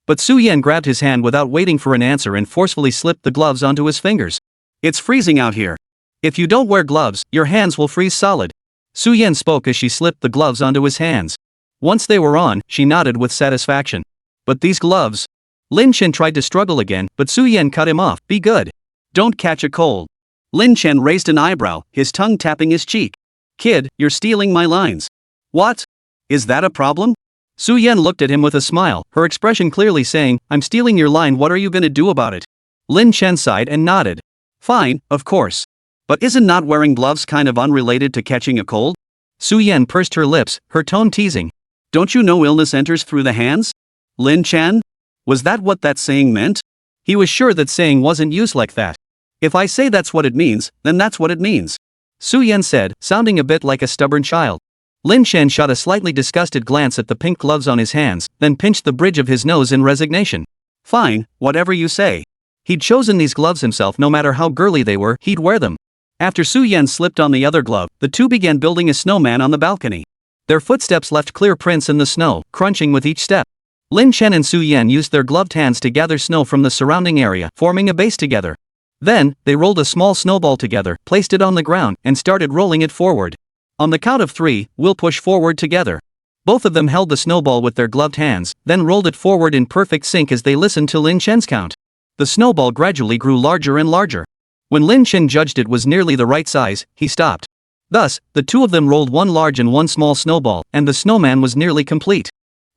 [SPEAKER 2] But Su Yan grabbed his hand without waiting for an answer and forcefully slipped the gloves onto his fingers.
[SPEAKER 1] It's freezing out here.
[SPEAKER 2] If you don't wear gloves, your hands will freeze solid. Su Yan spoke as she slipped the gloves onto his hands. Once they were on, she nodded with satisfaction. But these gloves? Lin Chen tried to struggle again, but Su Yan cut him off. Be good.
[SPEAKER 1] Don't catch a cold. Lin Chen raised an eyebrow, his tongue tapping his cheek. Kid, you're stealing my lines. What? Is that a problem?
[SPEAKER 2] Su Yan looked at him with a smile, her expression clearly saying, I'm stealing your line, what are you gonna do about it? Lin Chen sighed and nodded.
[SPEAKER 1] Fine, of course. But isn't not wearing gloves kind of unrelated to catching a cold?
[SPEAKER 2] Su Yan pursed her lips, her tone teasing.
[SPEAKER 1] Don't you know illness enters through the hands? Lin Chen? Was that what that saying meant?
[SPEAKER 2] He was sure that saying wasn't used like that.
[SPEAKER 1] If I say that's what it means, then that's what it means.
[SPEAKER 2] Su Yan said, sounding a bit like a stubborn child. Lin Chen shot a slightly disgusted glance at the pink gloves on his hands, then pinched the bridge of his nose in resignation.
[SPEAKER 1] Fine, whatever you say.
[SPEAKER 2] He'd chosen these gloves himself, no matter how girly they were, he'd wear them.
[SPEAKER 1] After Su Yan slipped on the other glove, the two began building a snowman on the balcony.
[SPEAKER 2] Their footsteps left clear prints in the snow, crunching with each step. Lin Chen and Su Yan used their gloved hands to gather snow from the surrounding area, forming a base together. Then, they rolled a small snowball together, placed it on the ground, and started rolling it forward. On the count of 3, we'll push forward together. Both of them held the snowball with their gloved hands, then rolled it forward in perfect sync as they listened to Lin Chen's count. The snowball gradually grew larger and larger. When Lin Chen judged it was nearly the right size, he stopped. Thus, the two of them rolled one large and one small snowball, and the snowman was nearly complete.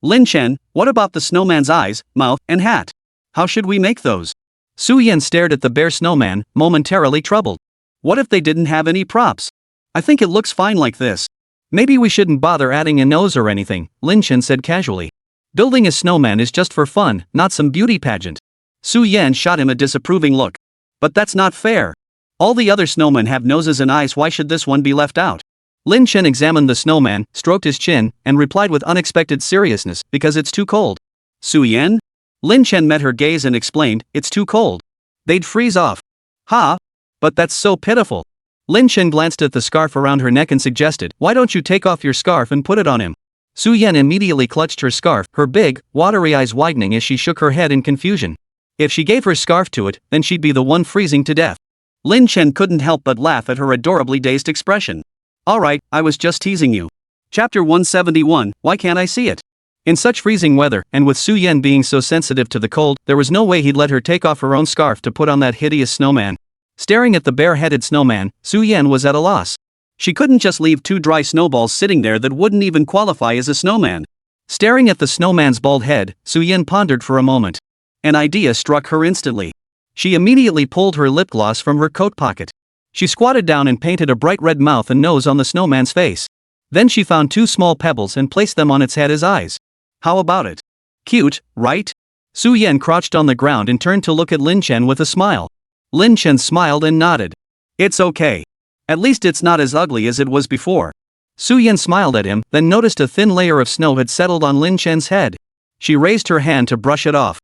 [SPEAKER 1] Lin Chen, what about the snowman's eyes, mouth, and hat? How should we make those?
[SPEAKER 2] Su Yan stared at the bare snowman, momentarily troubled.
[SPEAKER 1] What if they didn't have any props? I think it looks fine like this.
[SPEAKER 2] Maybe we shouldn't bother adding a nose or anything, Lin Chen said casually. Building a snowman is just for fun, not some beauty pageant.
[SPEAKER 1] Su Yan shot him a disapproving look. But that's not fair. All the other snowmen have noses and eyes, why should this one be left out?
[SPEAKER 2] Lin Chen examined the snowman, stroked his chin, and replied with unexpected seriousness, because it's too cold.
[SPEAKER 1] Su Yan? Lin Chen met her gaze and explained, it's too cold. They'd freeze off.
[SPEAKER 2] Ha! But that's so pitiful. Lin Chen glanced at the scarf around her neck and suggested, why don't you take off your scarf and put it on him? Su Yan immediately clutched her scarf, her big, watery eyes widening as she shook her head in confusion. If she gave her scarf to it, then she'd be the one freezing to death.
[SPEAKER 1] Lin Chen couldn't help but laugh at her adorably dazed expression. Alright, I was just teasing you. Chapter 171, Why Can't I See It?
[SPEAKER 2] In such freezing weather, and with Su Yan being so sensitive to the cold, there was no way he'd let her take off her own scarf to put on that hideous snowman. Staring at the bare-headed snowman, Su Yan was at a loss.
[SPEAKER 1] She couldn't just leave two dry snowballs sitting there that wouldn't even qualify as a snowman.
[SPEAKER 2] Staring at the snowman's bald head, Su Yan pondered for a moment.
[SPEAKER 1] An idea struck her instantly.
[SPEAKER 2] She immediately pulled her lip gloss from her coat pocket. She squatted down and painted a bright red mouth and nose on the snowman's face. Then she found two small pebbles and placed them on its head as eyes.
[SPEAKER 1] How about it? Cute, right?
[SPEAKER 2] Su Yan crouched on the ground and turned to look at Lin Chen with a smile. Lin Chen smiled and nodded.
[SPEAKER 1] It's okay. At least it's not as ugly as it was before.
[SPEAKER 2] Su Yan smiled at him, then noticed a thin layer of snow had settled on Lin Chen's head. She raised her hand to brush it off.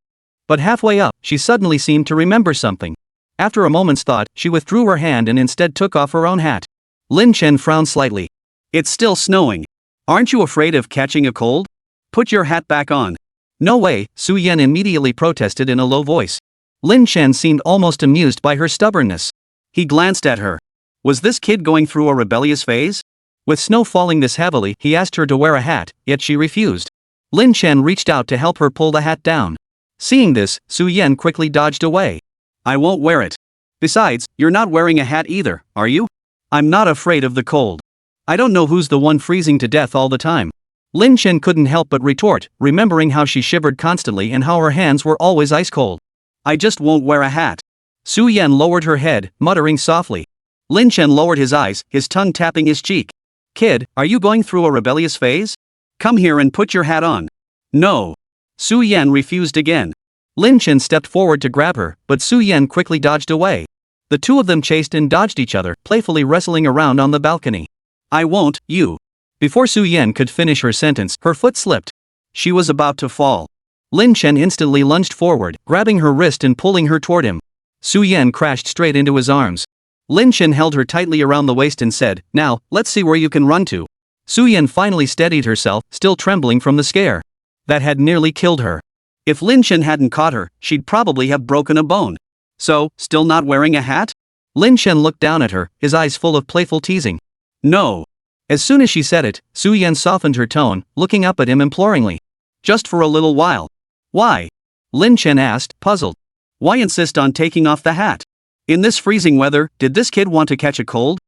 [SPEAKER 2] But halfway up, she suddenly seemed to remember something. After a moment's thought, she withdrew her hand and instead took off her own hat. Lin Chen frowned slightly.
[SPEAKER 1] It's still snowing. Aren't you afraid of catching a cold? Put your hat back on.
[SPEAKER 2] No way, Su Yan immediately protested in a low voice. Lin Chen seemed almost amused by her stubbornness.
[SPEAKER 1] He glanced at her. Was this kid going through a rebellious phase?
[SPEAKER 2] With snow falling this heavily, he asked her to wear a hat, yet she refused. Lin Chen reached out to help her pull the hat down. Seeing this, Su Yan quickly dodged away.
[SPEAKER 1] I won't wear it. Besides, you're not wearing a hat either, are you? I'm not afraid of the cold.
[SPEAKER 2] I don't know who's the one freezing to death all the time. Lin Chen couldn't help but retort, remembering how she shivered constantly and how her hands were always ice cold.
[SPEAKER 1] I just won't wear a hat.
[SPEAKER 2] Su Yan lowered her head, muttering softly.
[SPEAKER 1] Lin Chen lowered his eyes, his tongue tapping his cheek. Kid, are you going through a rebellious phase? Come here and put your hat on. No. Su Yan refused again.
[SPEAKER 2] Lin Chen stepped forward to grab her, but Su Yan quickly dodged away. The two of them chased and dodged each other, playfully wrestling around on the balcony.
[SPEAKER 1] I won't, you.
[SPEAKER 2] Before Su Yan could finish her sentence, her foot slipped.
[SPEAKER 1] She was about to fall.
[SPEAKER 2] Lin Chen instantly lunged forward, grabbing her wrist and pulling her toward him. Su Yan crashed straight into his arms. Lin Chen held her tightly around the waist and said, Now, let's see where you can run to. Su-yen finally steadied herself, still trembling from the scare that had nearly killed her.
[SPEAKER 1] If Lin Chen hadn't caught her, she'd probably have broken a bone. So, still not wearing a hat?
[SPEAKER 2] Lin Chen looked down at her, his eyes full of playful teasing.
[SPEAKER 1] No.
[SPEAKER 2] As soon as she said it, Su-yen softened her tone, looking up at him imploringly.
[SPEAKER 1] Just for a little while. Why?
[SPEAKER 2] Lin Chen asked, puzzled.
[SPEAKER 1] Why insist on taking off the hat? In this freezing weather, did this kid want to catch a cold?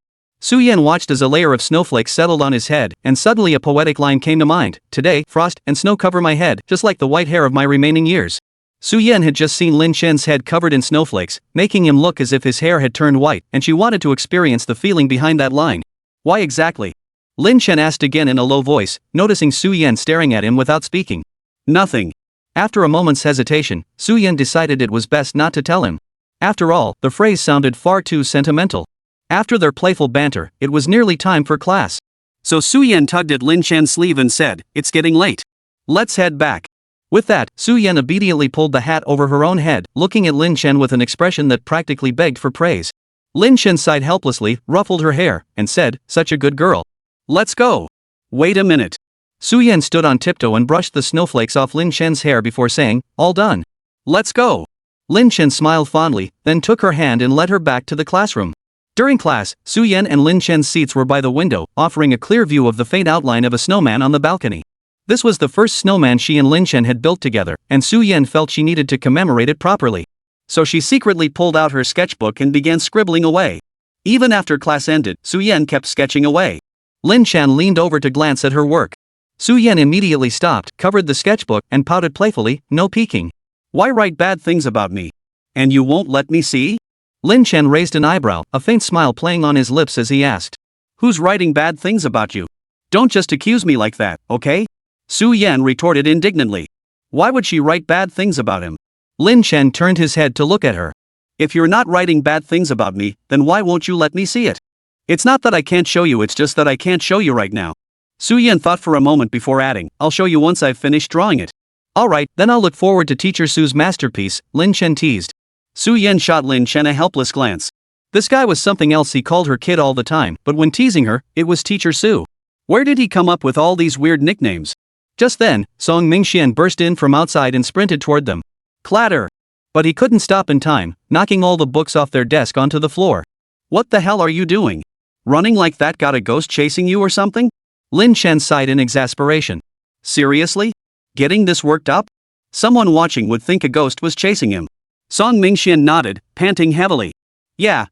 [SPEAKER 2] Su-yen watched as a layer of snowflakes settled on his head, and suddenly a poetic line came to mind. Today, frost and snow cover my head, just like the white hair of my remaining years. Su-yen had just seen Lin Chen's head covered in snowflakes, making him look as if his hair had turned white, and she wanted to experience the feeling behind that line.
[SPEAKER 1] Why exactly?
[SPEAKER 2] Lin Chen asked again in a low voice, noticing Su-yen staring at him without speaking.
[SPEAKER 1] Nothing.
[SPEAKER 2] After a moment's hesitation, Su-yen decided it was best not to tell him. After all, the phrase sounded far too sentimental. After their playful banter, it was nearly time for class.
[SPEAKER 1] So Su-yen tugged at Lin Chen's sleeve and said, "It's getting late. Let's head back."
[SPEAKER 2] With that, Su-yen obediently pulled the hat over her own head, looking at Lin Chen with an expression that practically begged for praise. Lin Chen sighed helplessly, ruffled her hair, and said, "Such a good girl.
[SPEAKER 1] Let's go." Wait a minute.
[SPEAKER 2] Su-yen stood on tiptoe and brushed the snowflakes off Lin Chen's hair before saying, "All done."
[SPEAKER 1] Let's go.
[SPEAKER 2] Lin Chen smiled fondly, then took her hand and led her back to the classroom. During class, Su-yen and Lin Chen's seats were by the window, offering a clear view of the faint outline of a snowman on the balcony. This was the first snowman she and Lin Chen had built together, and Su-yen felt she needed to commemorate it properly.
[SPEAKER 1] So she secretly pulled out her sketchbook and began scribbling away. Even after class ended, Su-yen kept sketching away.
[SPEAKER 2] Lin Chen leaned over to glance at her work. Su-yen immediately stopped, covered the sketchbook, and pouted playfully, "No peeking."
[SPEAKER 1] Why write bad things about me? And you won't let me see?
[SPEAKER 2] Lin Chen raised an eyebrow, a faint smile playing on his lips as he asked.
[SPEAKER 1] Who's writing bad things about you? Don't just accuse me like that, okay? Su-yen retorted indignantly. Why would she write bad things about him?
[SPEAKER 2] Lin Chen turned his head to look at her.
[SPEAKER 1] If you're not writing bad things about me, then why won't you let me see it? It's not that I can't show you, it's just that I can't show you right now. Su-yen thought for a moment before adding, I'll show you once I've finished drawing it.
[SPEAKER 2] Alright, then I'll look forward to Teacher Su's masterpiece, Lin Chen teased.
[SPEAKER 1] Su-yen shot Lin Chen a helpless glance.
[SPEAKER 2] This guy was something else. He called her kid all the time, but when teasing her, it was Teacher Su.
[SPEAKER 1] Where did he come up with all these weird nicknames?
[SPEAKER 2] Just then, Song Mingxian burst in from outside and sprinted toward them.
[SPEAKER 1] Clatter!
[SPEAKER 2] But he couldn't stop in time, knocking all the books off their desk onto the floor.
[SPEAKER 1] What the hell are you doing? Running like that? Got a ghost chasing you or something?
[SPEAKER 2] Lin Chen sighed in exasperation.
[SPEAKER 1] Seriously? Getting this worked up? Someone watching would think a ghost was chasing him. Song Mingxian nodded, panting heavily. Yeah,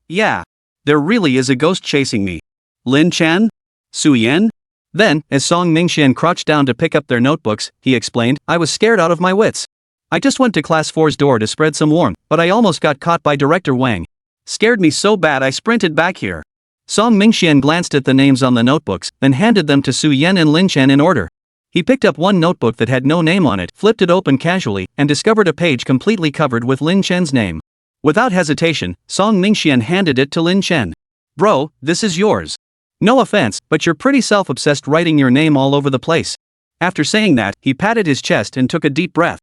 [SPEAKER 1] there really is a ghost chasing me. Lin Chen? Su-yen?
[SPEAKER 2] Then, as Song Mingxian crouched down to pick up their notebooks, he explained, I was scared out of my wits. I just went to Class 4's door to spread some warmth, but I almost got caught by Director Wang.
[SPEAKER 1] Scared me so bad I sprinted back here.
[SPEAKER 2] Song Mingxian glanced at the names on the notebooks, then handed them to Su-yen and Lin Chen in order. He picked up one notebook that had no name on it, flipped it open casually, and discovered a page completely covered with Lin Chen's name. Without hesitation, Song Mingxian handed it to Lin Chen. Bro, this is yours. No offense, but you're pretty self-obsessed writing your name all over the place. After saying that, he patted his chest and took a deep breath.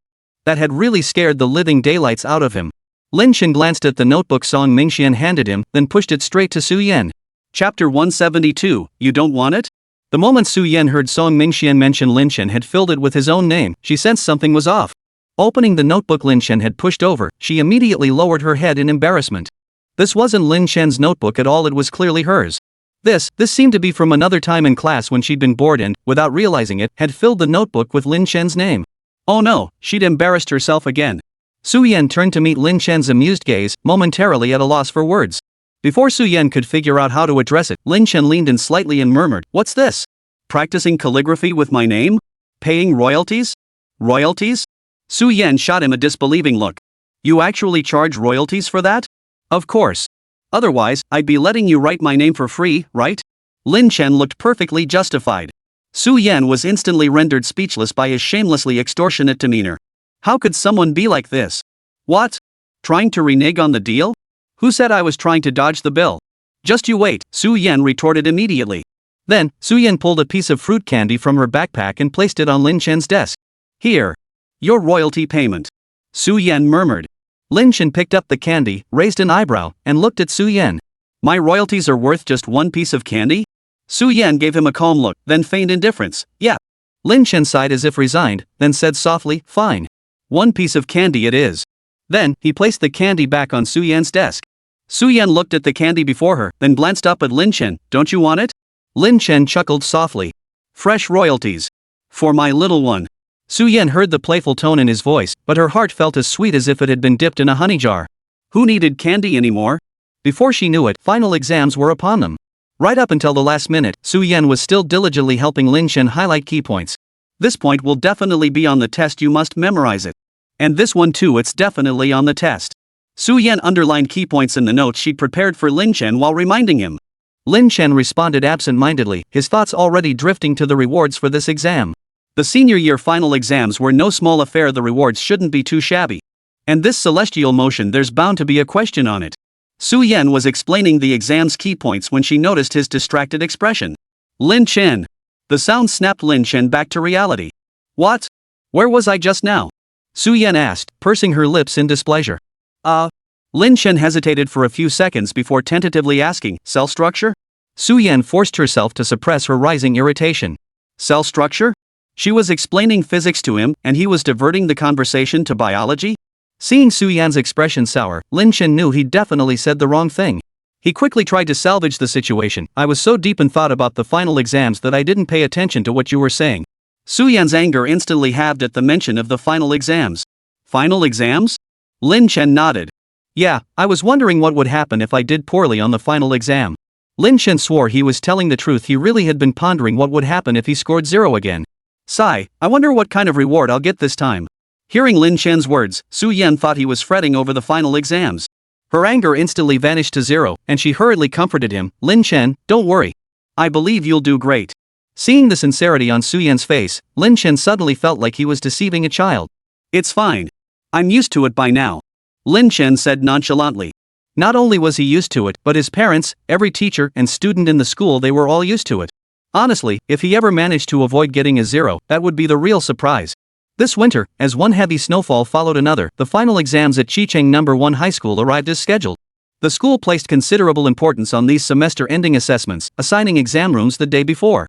[SPEAKER 2] That had really scared the living daylights out of him. Lin Chen glanced at the notebook Song Mingxian handed him, then pushed it straight to Su-yen.
[SPEAKER 1] Chapter 172, You Don't Want It?
[SPEAKER 2] The moment Su-yen heard Song Mingxian mention Lin Chen had filled it with his own name, she sensed something was off. Opening the notebook Lin Chen had pushed over, she immediately lowered her head in embarrassment. This wasn't Lin Chen's notebook at all, it was clearly hers. This seemed to be from another time in class when she'd been bored and, without realizing it, had filled the notebook with Lin Chen's name.
[SPEAKER 1] Oh no, she'd embarrassed herself again.
[SPEAKER 2] Su-yen turned to meet Lin Chen's amused gaze, momentarily at a loss for words. Before Su-yen could figure out how to address it, Lin Chen leaned in slightly and murmured, What's this? Practicing calligraphy with my name? Paying royalties? Royalties? Su-yen shot him a disbelieving look. You actually charge royalties for that? Of course. Otherwise, I'd be letting you write my name for free, right? Lin Chen looked perfectly justified. Su-yen was instantly rendered speechless by his shamelessly extortionate demeanor. How could someone be like this? What? Trying to renege on the deal? Who said I was trying to dodge the bill? Just you wait, Su-yen retorted immediately. Then, Su-yen pulled a piece of fruit candy from her backpack and placed it on Lin Chen's desk. Here. Your royalty payment. Su-yen murmured. Lin Chen picked up the candy, raised an eyebrow, and looked at Su-yen. My royalties are worth just one piece of candy?
[SPEAKER 1] Su Yan gave him a calm look, then feigned indifference. Yeah.
[SPEAKER 2] Lin Chen sighed as if resigned, then said softly, fine.
[SPEAKER 1] One piece of candy it is. Then, he placed the candy back on Su Yan's desk. Su Yan looked at the candy before her, then glanced up at Lin Chen. Don't you want it?
[SPEAKER 2] Lin Chen chuckled softly.
[SPEAKER 1] Fresh royalties. For my little one.
[SPEAKER 2] Su Yan heard the playful tone in his voice, but her heart felt as sweet as if it had been dipped in a honey jar.
[SPEAKER 1] Who needed candy anymore?
[SPEAKER 2] Before she knew it, final exams were upon them. Right up until the last minute, Su Yan was still diligently helping Lin Chen highlight key points.
[SPEAKER 1] This point will definitely be on the test, you must memorize it. And this one too, it's definitely on the test. Su Yan underlined key points in the notes she'd prepared for Lin Chen while reminding him.
[SPEAKER 2] Lin Chen responded absent-mindedly, his thoughts already drifting to the rewards for this exam.
[SPEAKER 1] The senior year final exams were no small affair, the rewards shouldn't be too shabby. And this celestial motion, there's bound to be a question on it. Su Yan was explaining the exam's key points when she noticed his distracted expression. Lin Chen. The sound snapped Lin Chen back to reality. What? Where was I just now?
[SPEAKER 2] Su Yan asked, pursing her lips in displeasure.
[SPEAKER 1] Lin Chen hesitated for a few seconds before tentatively asking, cell structure?
[SPEAKER 2] Su Yan forced herself to suppress her rising irritation.
[SPEAKER 1] Cell structure? She was explaining physics to him, and he was diverting the conversation to biology?
[SPEAKER 2] Seeing Su Yan's expression sour, Lin Chen knew he'd definitely said the wrong thing. He quickly tried to salvage the situation. I was so deep in thought about the final exams that I didn't pay attention to what you were saying.
[SPEAKER 1] Su Yan's anger instantly halved at the mention of the final exams. Final exams? Lin Chen nodded.
[SPEAKER 2] Yeah, I was wondering what would happen if I did poorly on the final exam. Lin Chen swore he was telling the truth. He really had been pondering what would happen if he scored 0 again.
[SPEAKER 1] Sigh, I wonder what kind of reward I'll get this time. Hearing Lin Chen's words, Su Yan thought he was fretting over the final exams.
[SPEAKER 2] Her anger instantly vanished to 0, and she hurriedly comforted him. Lin Chen, don't worry.
[SPEAKER 1] I believe you'll do great.
[SPEAKER 2] Seeing the sincerity on Su Yan's face, Lin Chen suddenly felt like he was deceiving a child.
[SPEAKER 1] It's fine. I'm used to it by now. Lin Chen said nonchalantly.
[SPEAKER 2] Not only was he used to it, but his parents, every teacher and student in the school, they were all used to it. Honestly, if he ever managed to avoid getting a 0, that would be the real surprise. This winter, as one heavy snowfall followed another, the final exams at Chicheng No. 1 High School arrived as scheduled. The school placed considerable importance on these semester-ending assessments, assigning exam rooms the day before.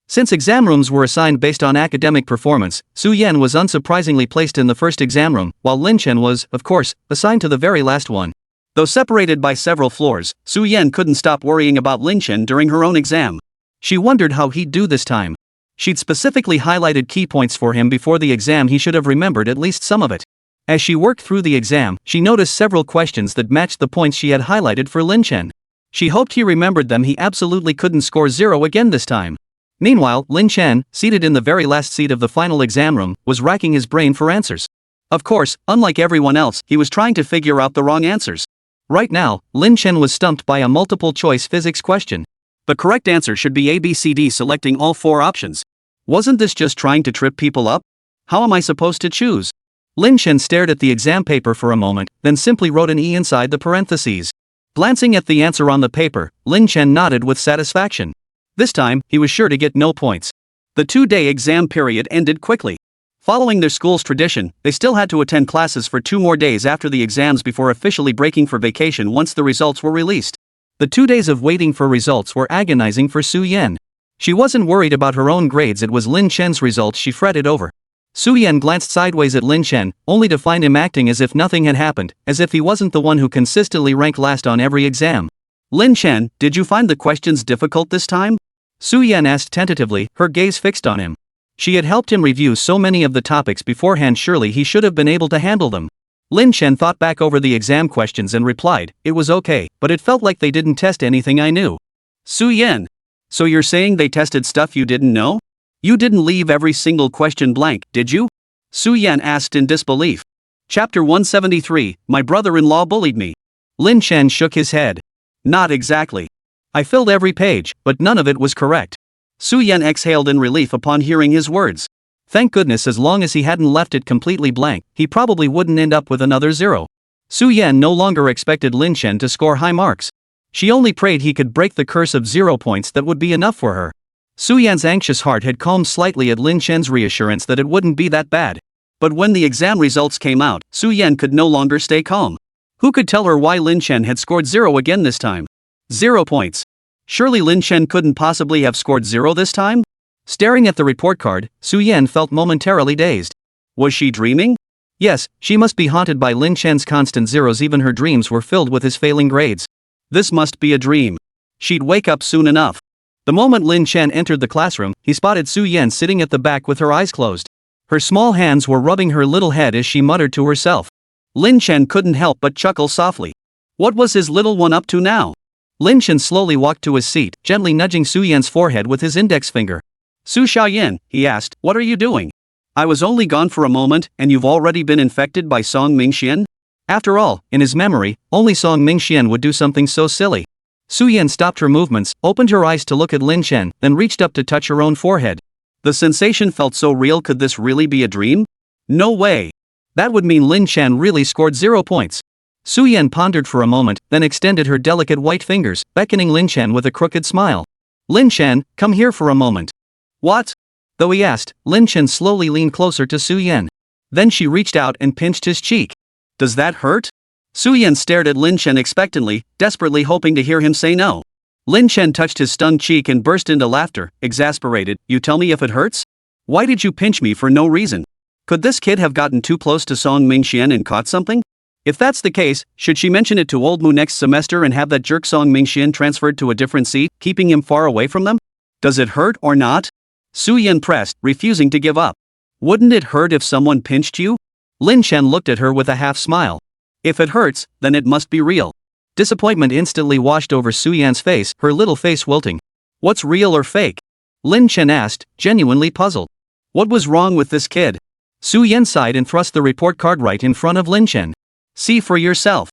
[SPEAKER 2] Since exam rooms were assigned based on academic performance, Su Yan was unsurprisingly placed in the first exam room, while Lin Chen was, of course, assigned to the very last one. Though separated by several floors, Su Yan couldn't stop worrying about Lin Chen during her own exam. She wondered how he'd do this time. She'd specifically highlighted key points for him before the exam. He should have remembered at least some of it. As she worked through the exam, she noticed several questions that matched the points she had highlighted for Lin Chen. She hoped he remembered them. He absolutely couldn't score 0 again this time. Meanwhile, Lin Chen, seated in the very last seat of the final exam room, was racking his brain for answers. Of course, unlike everyone else, he was trying to figure out the wrong answers. Right now, Lin Chen was stumped by a multiple-choice physics question. The correct answer should be ABCD, selecting all 4 options. Wasn't this just trying to trip people up? How am I supposed to choose? Lin Chen stared at the exam paper for a moment, then simply wrote an E inside the parentheses. Glancing at the answer on the paper, Lin Chen nodded with satisfaction. This time, he was sure to get no points. The 2-day exam period ended quickly. Following their school's tradition, they still had to attend classes for 2 more days after the exams before officially breaking for vacation once the results were released. The 2 days of waiting for results were agonizing for Su Yan. She wasn't worried about her own grades, it was Lin Chen's results she fretted over. Su Yan glanced sideways at Lin Chen, only to find him acting as if nothing had happened, as if he wasn't the one who consistently ranked last on every exam. Lin Chen, did you find the questions difficult this time? Su Yan asked tentatively, her gaze fixed on him. She had helped him review so many of the topics beforehand, surely he should have been able to handle them. Lin Chen thought back over the exam questions and replied, it was okay, but it felt like they didn't test anything I knew. Su Yan. So you're saying they tested stuff you didn't know? You didn't leave every single question blank, did you? Su Yan asked in disbelief. Chapter 173, My brother-in-law bullied me. Lin Chen shook his head. Not exactly. I filled every page, but none of it was correct. Su Yan exhaled in relief upon hearing his words. Thank goodness, as long as he hadn't left it completely blank, he probably wouldn't end up with another 0. Su Yan no longer expected Lin Chen to score high marks. She only prayed he could break the curse of 0 points. That would be enough for her. Su Yan's anxious heart had calmed slightly at Lin Chen's reassurance that it wouldn't be that bad. But when the exam results came out, Su Yan could no longer stay calm. Who could tell her why Lin Chen had scored 0 again this time? 0 points.
[SPEAKER 1] Surely Lin Chen couldn't possibly have scored 0 this time?
[SPEAKER 2] Staring at the report card, Su Yan felt momentarily dazed.
[SPEAKER 1] Was she dreaming?
[SPEAKER 2] Yes, she must be haunted by Lin Chen's constant zeros. Even her dreams were filled with his failing grades.
[SPEAKER 1] This must be a dream. She'd wake up soon enough.
[SPEAKER 2] The moment Lin Chen entered the classroom, he spotted Su Yan sitting at the back with her eyes closed. Her small hands were rubbing her little head as she muttered to herself.
[SPEAKER 1] Lin Chen couldn't help but chuckle softly. What was his little one up to now?
[SPEAKER 2] Lin Chen slowly walked to his seat, gently nudging Su Yan's forehead with his index finger.
[SPEAKER 1] Su Xiaoyan, he asked, what are you doing? I was only gone for a moment, and you've already been infected by Song Mingxian?
[SPEAKER 2] After all, in his memory, only Song Mingxian would do something so silly. Su Yan stopped her movements, opened her eyes to look at Lin Chen, then reached up to touch her own forehead.
[SPEAKER 1] The sensation felt so real. Could this really be a dream? No way.
[SPEAKER 2] That would mean Lin Chen really scored 0 points. Su Yan pondered for a moment, then extended her delicate white fingers, beckoning Lin Chen with a crooked smile. Lin Chen, come here for a moment.
[SPEAKER 1] What?
[SPEAKER 2] Though he asked, Lin Chen slowly leaned closer to Su Yan. Then she reached out and pinched his cheek.
[SPEAKER 1] Does that hurt? Su Yan stared at Lin Chen expectantly, desperately hoping to hear him say no. Lin Chen touched his stunned cheek and burst into laughter, exasperated. You tell me if it hurts? Why did you pinch me for no reason? Could this kid have gotten too close to Song Mingxian and caught something? If that's the case, should she mention it to Old Mu next semester and have that jerk Song Mingxian transferred to a different seat, keeping him far away from them? Does it hurt or not? Su Yan pressed, refusing to give up. Wouldn't it hurt if someone pinched you?
[SPEAKER 2] Lin Chen looked at her with a half smile.
[SPEAKER 1] If it hurts, then it must be real.
[SPEAKER 2] Disappointment instantly washed over Su Yan's face, her little face wilting.
[SPEAKER 1] What's real or fake?
[SPEAKER 2] Lin Chen asked, genuinely puzzled.
[SPEAKER 1] What was wrong with this kid?
[SPEAKER 2] Su Yan sighed and thrust the report card right in front of Lin Chen.
[SPEAKER 1] See for yourself.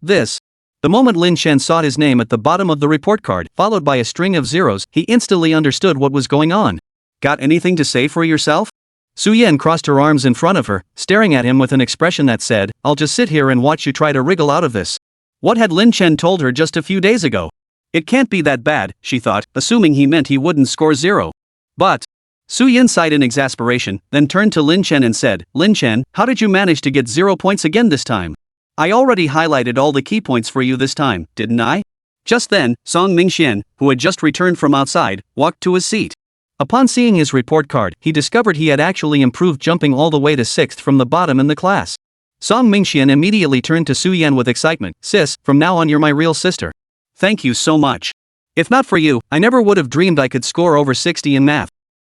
[SPEAKER 2] This. The moment Lin Chen saw his name at the bottom of the report card, followed by a string of zeros, he instantly understood what was going on.
[SPEAKER 1] Got anything to say for yourself?
[SPEAKER 2] Su Yan crossed her arms in front of her, staring at him with an expression that said, I'll just sit here and watch you try to wriggle out of this.
[SPEAKER 1] What had Lin Chen told her just a few days ago? It can't be that bad, she thought, assuming he meant he wouldn't score 0. But Su Yan sighed in exasperation, then turned to Lin Chen and said, Lin Chen, how did you manage to get 0 points again this time? I already highlighted all the key points for you this time, didn't I? Just then, Song Mingxian, who had just returned from outside, walked to his seat.
[SPEAKER 2] Upon seeing his report card, he discovered he had actually improved, jumping all the way to 6th from the bottom in the class. Song Mingxian immediately turned to Su Yan with excitement. Sis, from now on you're my real sister.
[SPEAKER 1] Thank you so much.
[SPEAKER 2] If not for you, I never would have dreamed I could score over 60 in math.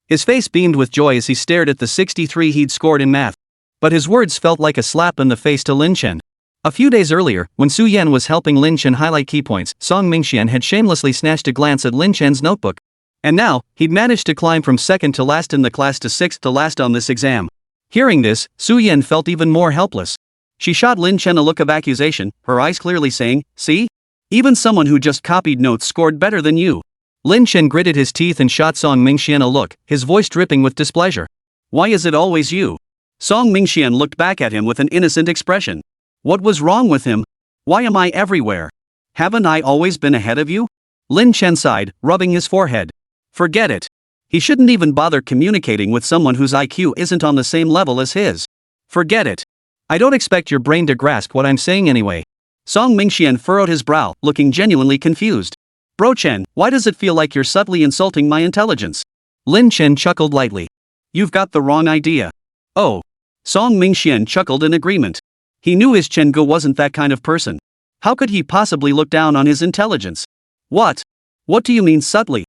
[SPEAKER 2] His face beamed with joy as he stared at the 63 he'd scored in math. But his words felt like a slap in the face to Lin Chen. A few days earlier, when Su Yan was helping Lin Chen highlight key points, Song Mingxian had shamelessly snatched a glance at Lin Chen's notebook. And now, he'd managed to climb from 2nd to last in the class to 6th to last on this exam. Hearing this, Su Yan felt even more helpless. She shot Lin Chen a look of accusation, her eyes clearly saying, see? Even someone who just copied notes scored better than you. Lin Chen gritted his teeth and shot Song Mingxian a look, his voice dripping with displeasure.
[SPEAKER 1] Why is it always you? Song Mingxian looked back at him with an innocent expression. What was wrong with him? Why am I everywhere? Haven't I always been ahead of you?
[SPEAKER 2] Lin Chen sighed, rubbing his forehead.
[SPEAKER 1] Forget it. He shouldn't even bother communicating with someone whose IQ isn't on the same level as his. Forget it.
[SPEAKER 2] I don't expect your brain to grasp what I'm saying anyway.
[SPEAKER 1] Song Mingxian furrowed his brow, looking genuinely confused. Bro Chen, why does it feel like you're subtly insulting my intelligence?
[SPEAKER 2] Lin Chen chuckled lightly.
[SPEAKER 1] You've got the wrong idea. Oh. Song Mingxian chuckled in agreement. He knew his Chen Gu wasn't that kind of person. How could he possibly look down on his intelligence? What? What do you mean subtly?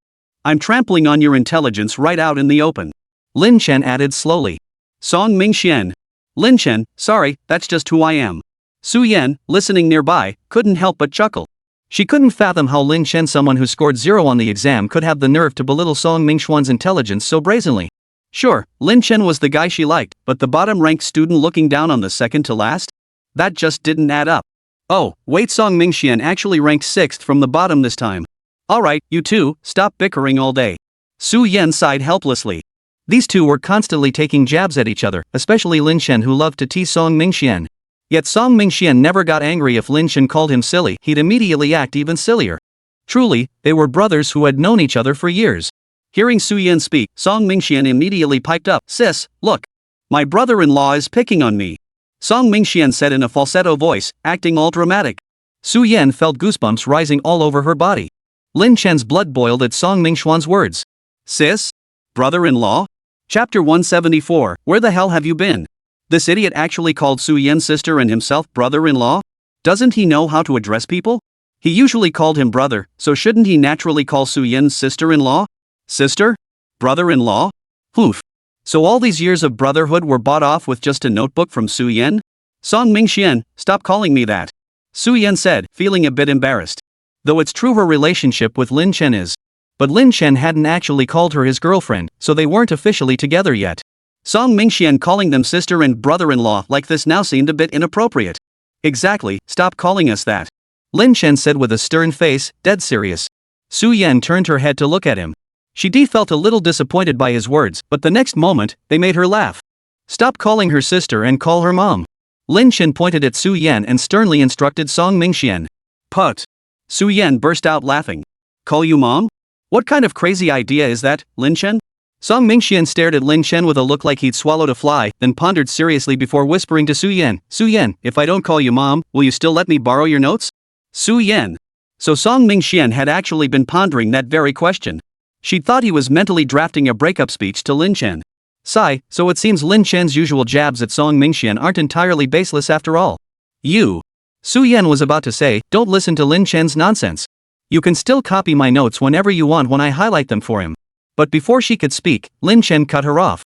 [SPEAKER 1] I'm trampling on your intelligence right out in the open.
[SPEAKER 2] Lin Chen added slowly.
[SPEAKER 1] Song Mingxian. Lin Chen, sorry, that's just who I am. Su Yan, listening nearby, couldn't help but chuckle.
[SPEAKER 2] She couldn't fathom how Lin Chen, someone who scored 0 on the exam, could have the nerve to belittle Song Mingxian's intelligence so brazenly. Sure, Lin Chen was the guy she liked, but the bottom-ranked student looking down on the 2nd to last? That just didn't add up.
[SPEAKER 1] Oh, wait, Song Mingxian actually ranked 6th from the bottom this time. Alright, you two, stop bickering all day. Su Yan sighed helplessly.
[SPEAKER 2] These two were constantly taking jabs at each other, especially Lin Chen, who loved to tease Song Mingxian. Yet Song Mingxian never got angry if Lin Chen called him silly, he'd immediately act even sillier. Truly, they were brothers who had known each other for years.
[SPEAKER 1] Hearing Su Yan speak, Song Mingxian immediately piped up, Sis, look. My brother-in-law is picking on me. Song Mingxian said in a falsetto voice, acting all dramatic.
[SPEAKER 2] Su Yan felt goosebumps rising all over her body. Lin Chen's blood boiled at Song Mingxuan's words.
[SPEAKER 1] Sis? Brother-in-law? Chapter 174, Where the hell have you been? This idiot actually called Su Yen's sister and himself brother-in-law? Doesn't he know how to address people? He usually called him brother, so shouldn't he naturally call Su Yen's sister-in-law? Sister? Brother-in-law? Oof. So all these years of brotherhood were bought off with just a notebook from Su Yen? Song Mingxian, stop calling me that. Su Yen said, feeling a bit embarrassed. Though it's true her relationship with Lin Chen is. But Lin Chen hadn't actually called her his girlfriend, so they weren't officially together yet. Song Mingxian calling them sister and brother-in-law like this now seemed a bit inappropriate. Exactly, stop calling us that. Lin Chen said with a stern face, dead serious. Su Yen turned her head to look at him. She felt a little disappointed by his words, but the next moment, they made her laugh. Stop calling her sister and call her mom. Lin Chen pointed at Su Yen and sternly instructed Song Mingxian. Put. Su Yen burst out laughing. Call you mom? What kind of crazy idea is that, Lin Chen? Song Mingxian stared at Lin Chen with a look like he'd swallowed a fly, then pondered seriously before whispering to Su Yen, Su Yen, if I don't call you mom, will you still let me borrow your notes? Su Yen. So Song Mingxian had actually been pondering that very question. She'd thought he was mentally drafting a breakup speech to Lin Chen. Sigh, so it seems Lin Chen's usual jabs at Song Mingxian aren't entirely baseless after all. You. Su Yen was about to say, don't listen to Lin Chen's nonsense. You can still copy my notes whenever you want when I highlight them for him. But before she could speak, Lin Chen cut her off.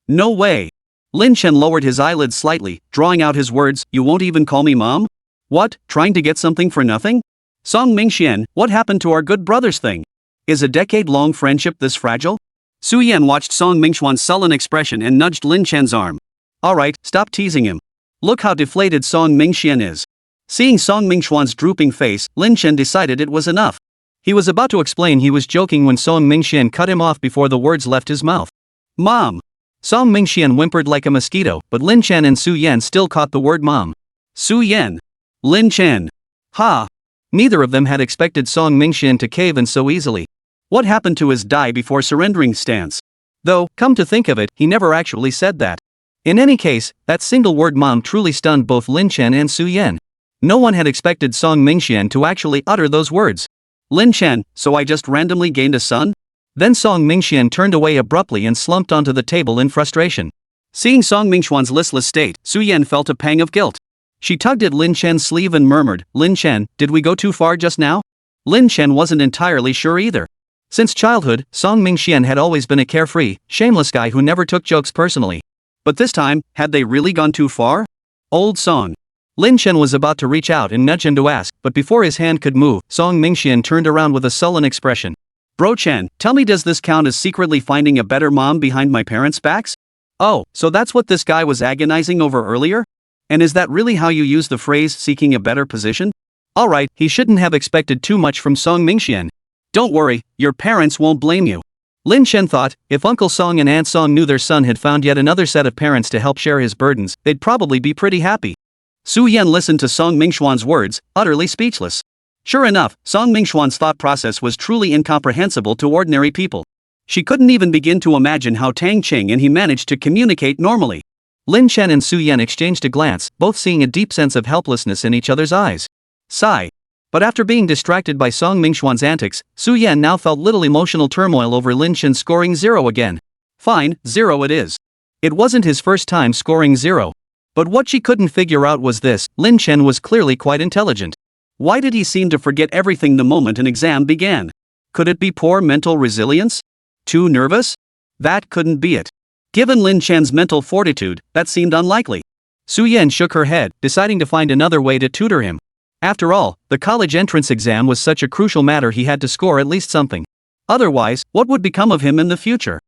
[SPEAKER 1] No way. Lin Chen lowered his eyelids slightly, drawing out his words, you won't even call me mom? What, trying to get something for nothing? Song Mingxian, what happened to our good brothers thing? Is a decade-long friendship this fragile? Su Yen watched Song Mingxuan's sullen expression and nudged Lin Chen's arm. Alright, stop teasing him. Look how deflated Song Mingxian is. Seeing Song Mingxuan's drooping face, Lin Chen decided it was enough. He was about to explain he was joking when Song Mingxian cut him off before the words left his mouth. Mom! Song Mingxian whimpered like a mosquito, but Lin Chen and Su Yen still caught the word mom. Su Yen. Lin Chen. Ha! Neither of them had expected Song Mingxian to cave in so easily. What happened to his die before surrendering stance? Though, come to think of it, he never actually said that. In any case, that single word mom truly stunned both Lin Chen and Su Yen. No one had expected Song Mingxian to actually utter those words. Lin Chen, so I just randomly gained a son? Then Song Mingxian turned away abruptly and slumped onto the table in frustration. Seeing Song Mingxuan's listless state, Su Yen felt a pang of guilt. She tugged at Lin Chen's sleeve and murmured, Lin Chen, did we go too far just now? Lin Chen wasn't entirely sure either. Since childhood, Song Mingxian had always been a carefree, shameless guy who never took jokes personally. But this time, had they really gone too far? Old Song. Lin Chen was about to reach out and nudge him to ask, but before his hand could move, Song Mingxian turned around with a sullen expression. Bro Chen, tell me, does this count as secretly finding a better mom behind my parents' backs? Oh, so that's what this guy was agonizing over earlier? And is that really how you use the phrase seeking a better position? Alright, he shouldn't have expected too much from Song Mingxian. Don't worry, your parents won't blame you. Lin Chen thought, if Uncle Song and Aunt Song knew their son had found yet another set of parents to help share his burdens, they'd probably be pretty happy. Su Yen listened to Song Mingxuan's words, utterly speechless. Sure enough, Song Mingxuan's thought process was truly incomprehensible to ordinary people. She couldn't even begin to imagine how Tang Qing and he managed to communicate normally. Lin Chen and Su Yen exchanged a glance, both seeing a deep sense of helplessness in each other's eyes. Sigh. But after being distracted by Song Mingxuan's antics, Su Yen now felt little emotional turmoil over Lin Chen scoring 0 again. Fine, 0 it is. It wasn't his first time scoring 0. But what she couldn't figure out was this, Lin Chen was clearly quite intelligent. Why did he seem to forget everything the moment an exam began? Could it be poor mental resilience? Too nervous? That couldn't be it. Given Lin Chen's mental fortitude, that seemed unlikely. Su Yen shook her head, deciding to find another way to tutor him. After all, the college entrance exam was such a crucial matter, he had to score at least something. Otherwise, what would become of him in the future?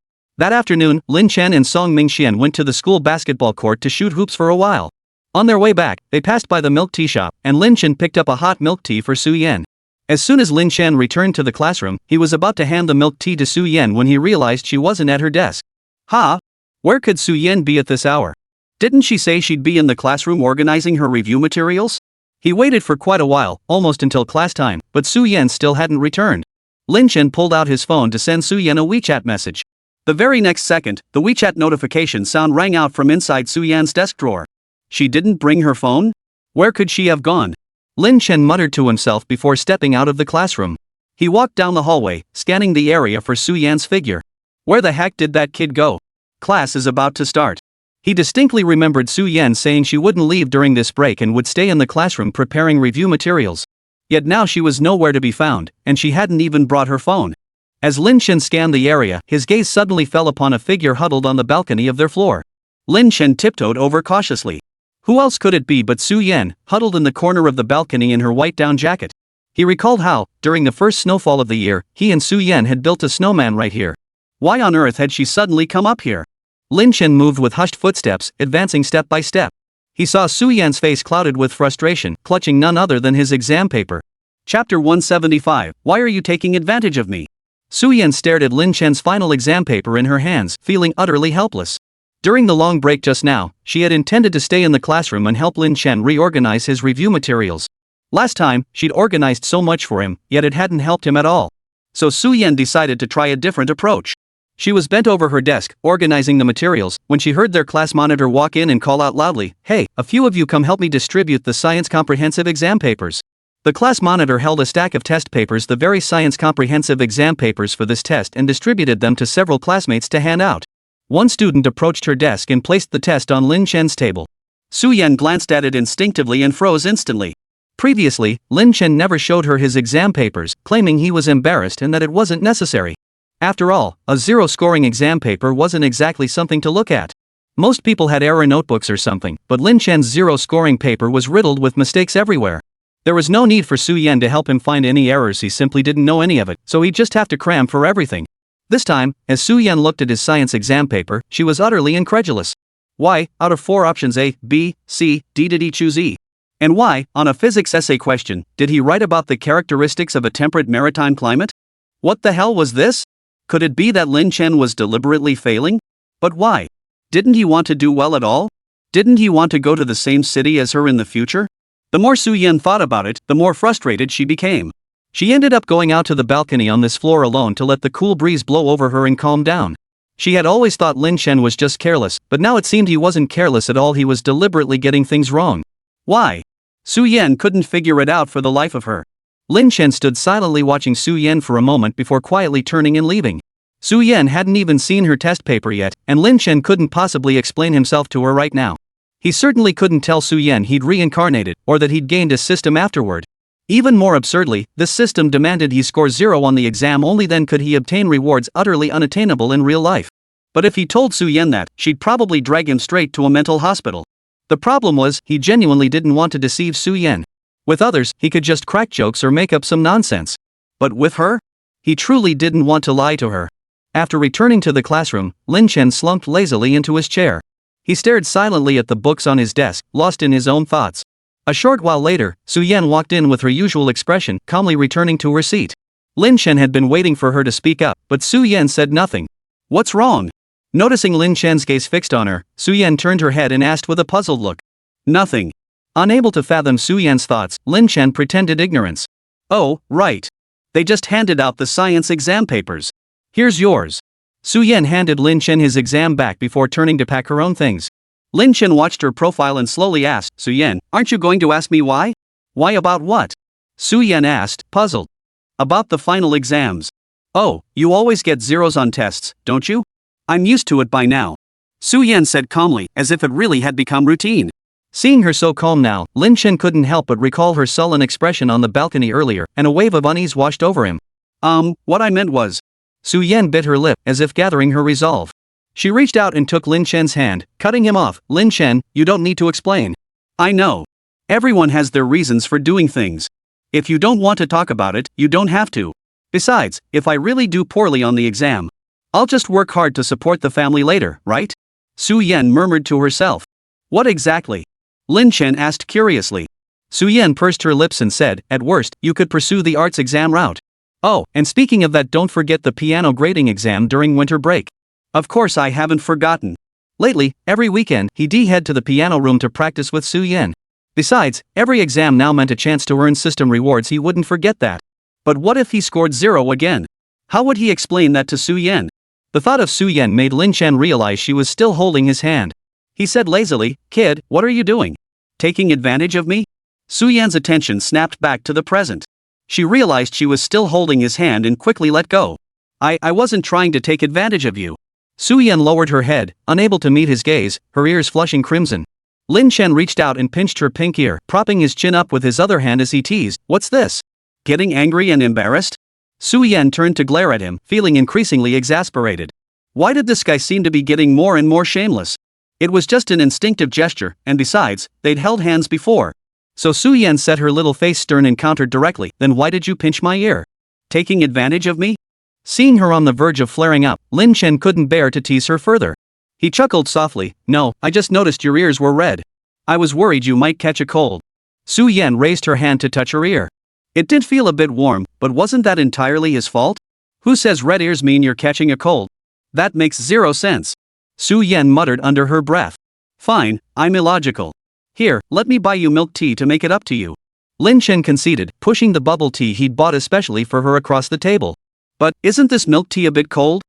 [SPEAKER 1] That afternoon, Lin Chen and Song Mingxian went to the school basketball court to shoot hoops for a while. On their way back, they passed by the milk tea shop, and Lin Chen picked up a hot milk tea for Su Yen. As soon as Lin Chen returned to the classroom, he was about to hand the milk tea to Su Yen when he realized she wasn't at her desk. Ha! Where could Su Yen be at this hour? Didn't she say she'd be in the classroom organizing her review materials? He waited for quite a while, almost until class time, but Su Yen still hadn't returned. Lin Chen pulled out his phone to send Su Yen a WeChat message. The very next second, the WeChat notification sound rang out from inside Su Yan's desk drawer. She didn't bring her phone? Where could she have gone? Lin Chen muttered to himself before stepping out of the classroom.
[SPEAKER 2] He walked down the hallway, scanning the area for Su-Yan's figure. Where the heck did that kid go? Class is about to start. He distinctly remembered Su-Yan saying she wouldn't leave during this break and would stay in the classroom preparing review materials. Yet now she was nowhere to be found, and she hadn't even brought her phone. As Lin Shen scanned the area, his gaze suddenly fell upon a figure huddled on the balcony of their floor. Lin Shen tiptoed over cautiously. Who else could it be but Su-Yan, huddled in the corner of the balcony in her white down jacket? He recalled how, during the first snowfall of the year, he and Su-Yan had built a snowman right here. Why on earth had she suddenly come up here? Lin Shen moved with hushed footsteps, advancing step by step. He saw Su-Yan's face clouded with frustration, clutching none other than his exam paper. Chapter 175. Why are you taking advantage of me? Su-Yan stared at Lin Shen's final exam paper in her hands, feeling utterly helpless. During the long break just now, she had intended to stay in the classroom and help Lin Shen reorganize his review materials. Last time, she'd organized so much for him, yet it hadn't helped him at all. So Su-Yan decided to try a different approach. She was bent over her desk, organizing the materials, when she heard their class monitor walk in and call out loudly, "Hey, a few of you come help me distribute the science comprehensive exam papers." The class monitor held a stack of test papers, the very science comprehensive exam papers for this test, and distributed them to several classmates to hand out. One student approached her desk and placed the test on Lin Shen's table. Su-Yan glanced at it instinctively and froze instantly. Previously, Lin Shen never showed her his exam papers, claiming he was embarrassed and that it wasn't necessary. After all, a zero-scoring exam paper wasn't exactly something to look at. Most people had error notebooks or something, but Lin Shen's zero-scoring paper was riddled with mistakes everywhere. There was no need for Su-Yan to help him find any errors, he simply didn't know any of it, so he'd just have to cram for everything. This time, as Su-Yan looked at his science exam paper, she was utterly incredulous. Why, out of 4 options A, B, C, D did he choose E? And why, on a physics essay question, did he write about the characteristics of a temperate maritime climate? What the hell was this? Could it be that Lin Shen was deliberately failing? But why? Didn't he want to do well at all? Didn't he want to go to the same city as her in the future? The more Su-Yan thought about it, the more frustrated she became. She ended up going out to the balcony on this floor alone to let the cool breeze blow over her and calm down. She had always thought Lin Shen was just careless, but now it seemed he wasn't careless at all, he was deliberately getting things wrong. Why? Su-Yan couldn't figure it out for the life of her. Lin Shen stood silently watching Su-Yan for a moment before quietly turning and leaving. Su-Yan hadn't even seen her test paper yet, and Lin Shen couldn't possibly explain himself to her right now. He certainly couldn't tell Su-Yan he'd reincarnated, or that he'd gained a system afterward. Even more absurdly, this system demanded he score 0 on the exam, only then could he obtain rewards utterly unattainable in real life. But if he told Su-Yan that, she'd probably drag him straight to a mental hospital. The problem was, he genuinely didn't want to deceive Su-Yan. With others, he could just crack jokes or make up some nonsense. But with her? He truly didn't want to lie to her. After returning to the classroom, Lin Shen slumped lazily into his chair. He stared silently at the books on his desk, lost in his own thoughts. A short while later, Su-Yan walked in with her usual expression, calmly returning to her seat. Lin Shen had been waiting for her to speak up, but Su-Yan said nothing. What's wrong? Noticing Lin Shen's gaze fixed on her, Su-Yan turned her head and asked with a puzzled look. Nothing. Unable to fathom Su-Yan's thoughts, Lin Shen pretended ignorance. Oh, right. They just handed out the science exam papers. Here's yours. Su-Yan handed Lin Shen his exam back before turning to pack her own things. Lin Shen watched her profile and slowly asked, Su-Yan, aren't you going to ask me why? Why about what? Su-Yan asked, puzzled. About the final exams. Oh, you always get zeros on tests, don't you? I'm used to it by now. Su-Yan said calmly, as if it really had become routine. Seeing her so calm now, Lin Shen couldn't help but recall her sullen expression on the balcony earlier, and a wave of unease washed over him. What I meant was. Su-Yan bit her lip, as if gathering her resolve. She reached out and took Lin Shen's hand, cutting him off. Lin Shen, you don't need to explain. I know. Everyone has their reasons for doing things. If you don't want to talk about it, you don't have to. Besides, if I really do poorly on the exam, I'll just work hard to support the family later, right? Su-Yan murmured to herself. What exactly? Lin Shen asked curiously. Su-Yan pursed her lips and said, at worst, you could pursue the arts exam route. Oh, and speaking of that, don't forget the piano grading exam during winter break. Of course I haven't forgotten. Lately, every weekend, he'd head to the piano room to practice with Su-Yan. Besides, every exam now meant a chance to earn system rewards, he wouldn't forget that. But what if he scored 0 again? How would he explain that to Su-Yan? The thought of Su-Yan made Lin Shen realize she was still holding his hand. He said lazily, Kid, what are you doing? Taking advantage of me? Su-Yan's attention snapped back to the present.
[SPEAKER 1] She realized she was still holding his hand and quickly let go. I wasn't trying to take advantage of you.
[SPEAKER 2] Su-Yen lowered her head, unable to meet his gaze, her ears flushing crimson. Lin Chen reached out and pinched her pink ear, propping his chin up with his other hand as he teased, "What's this?"
[SPEAKER 1] Getting angry and embarrassed?
[SPEAKER 2] Su-Yen turned to glare at him, feeling increasingly exasperated.
[SPEAKER 1] Why did this guy seem to be getting more and more shameless? It was just an instinctive gesture, and besides, they'd held hands before.
[SPEAKER 2] So Su-Yen set her little face stern and countered directly, "Then why did you pinch my ear?
[SPEAKER 1] Taking advantage of me?"
[SPEAKER 2] Seeing her on the verge of flaring up, Lin Chen couldn't bear to tease her further.
[SPEAKER 1] He chuckled softly, "No, I just noticed your ears were red. I was worried you might catch a cold."
[SPEAKER 2] Su-Yen raised her hand to touch her ear.
[SPEAKER 1] It did feel a bit warm, but wasn't that entirely his fault? Who says red ears mean you're catching a cold? That makes zero sense.
[SPEAKER 2] Su-Yen muttered under her breath.
[SPEAKER 1] Fine, I'm illogical. Here, let me buy you milk tea to make it up to you.
[SPEAKER 2] Lin Chen conceded, pushing the bubble tea he'd bought especially for her across the table.
[SPEAKER 1] But isn't this milk tea a bit cold?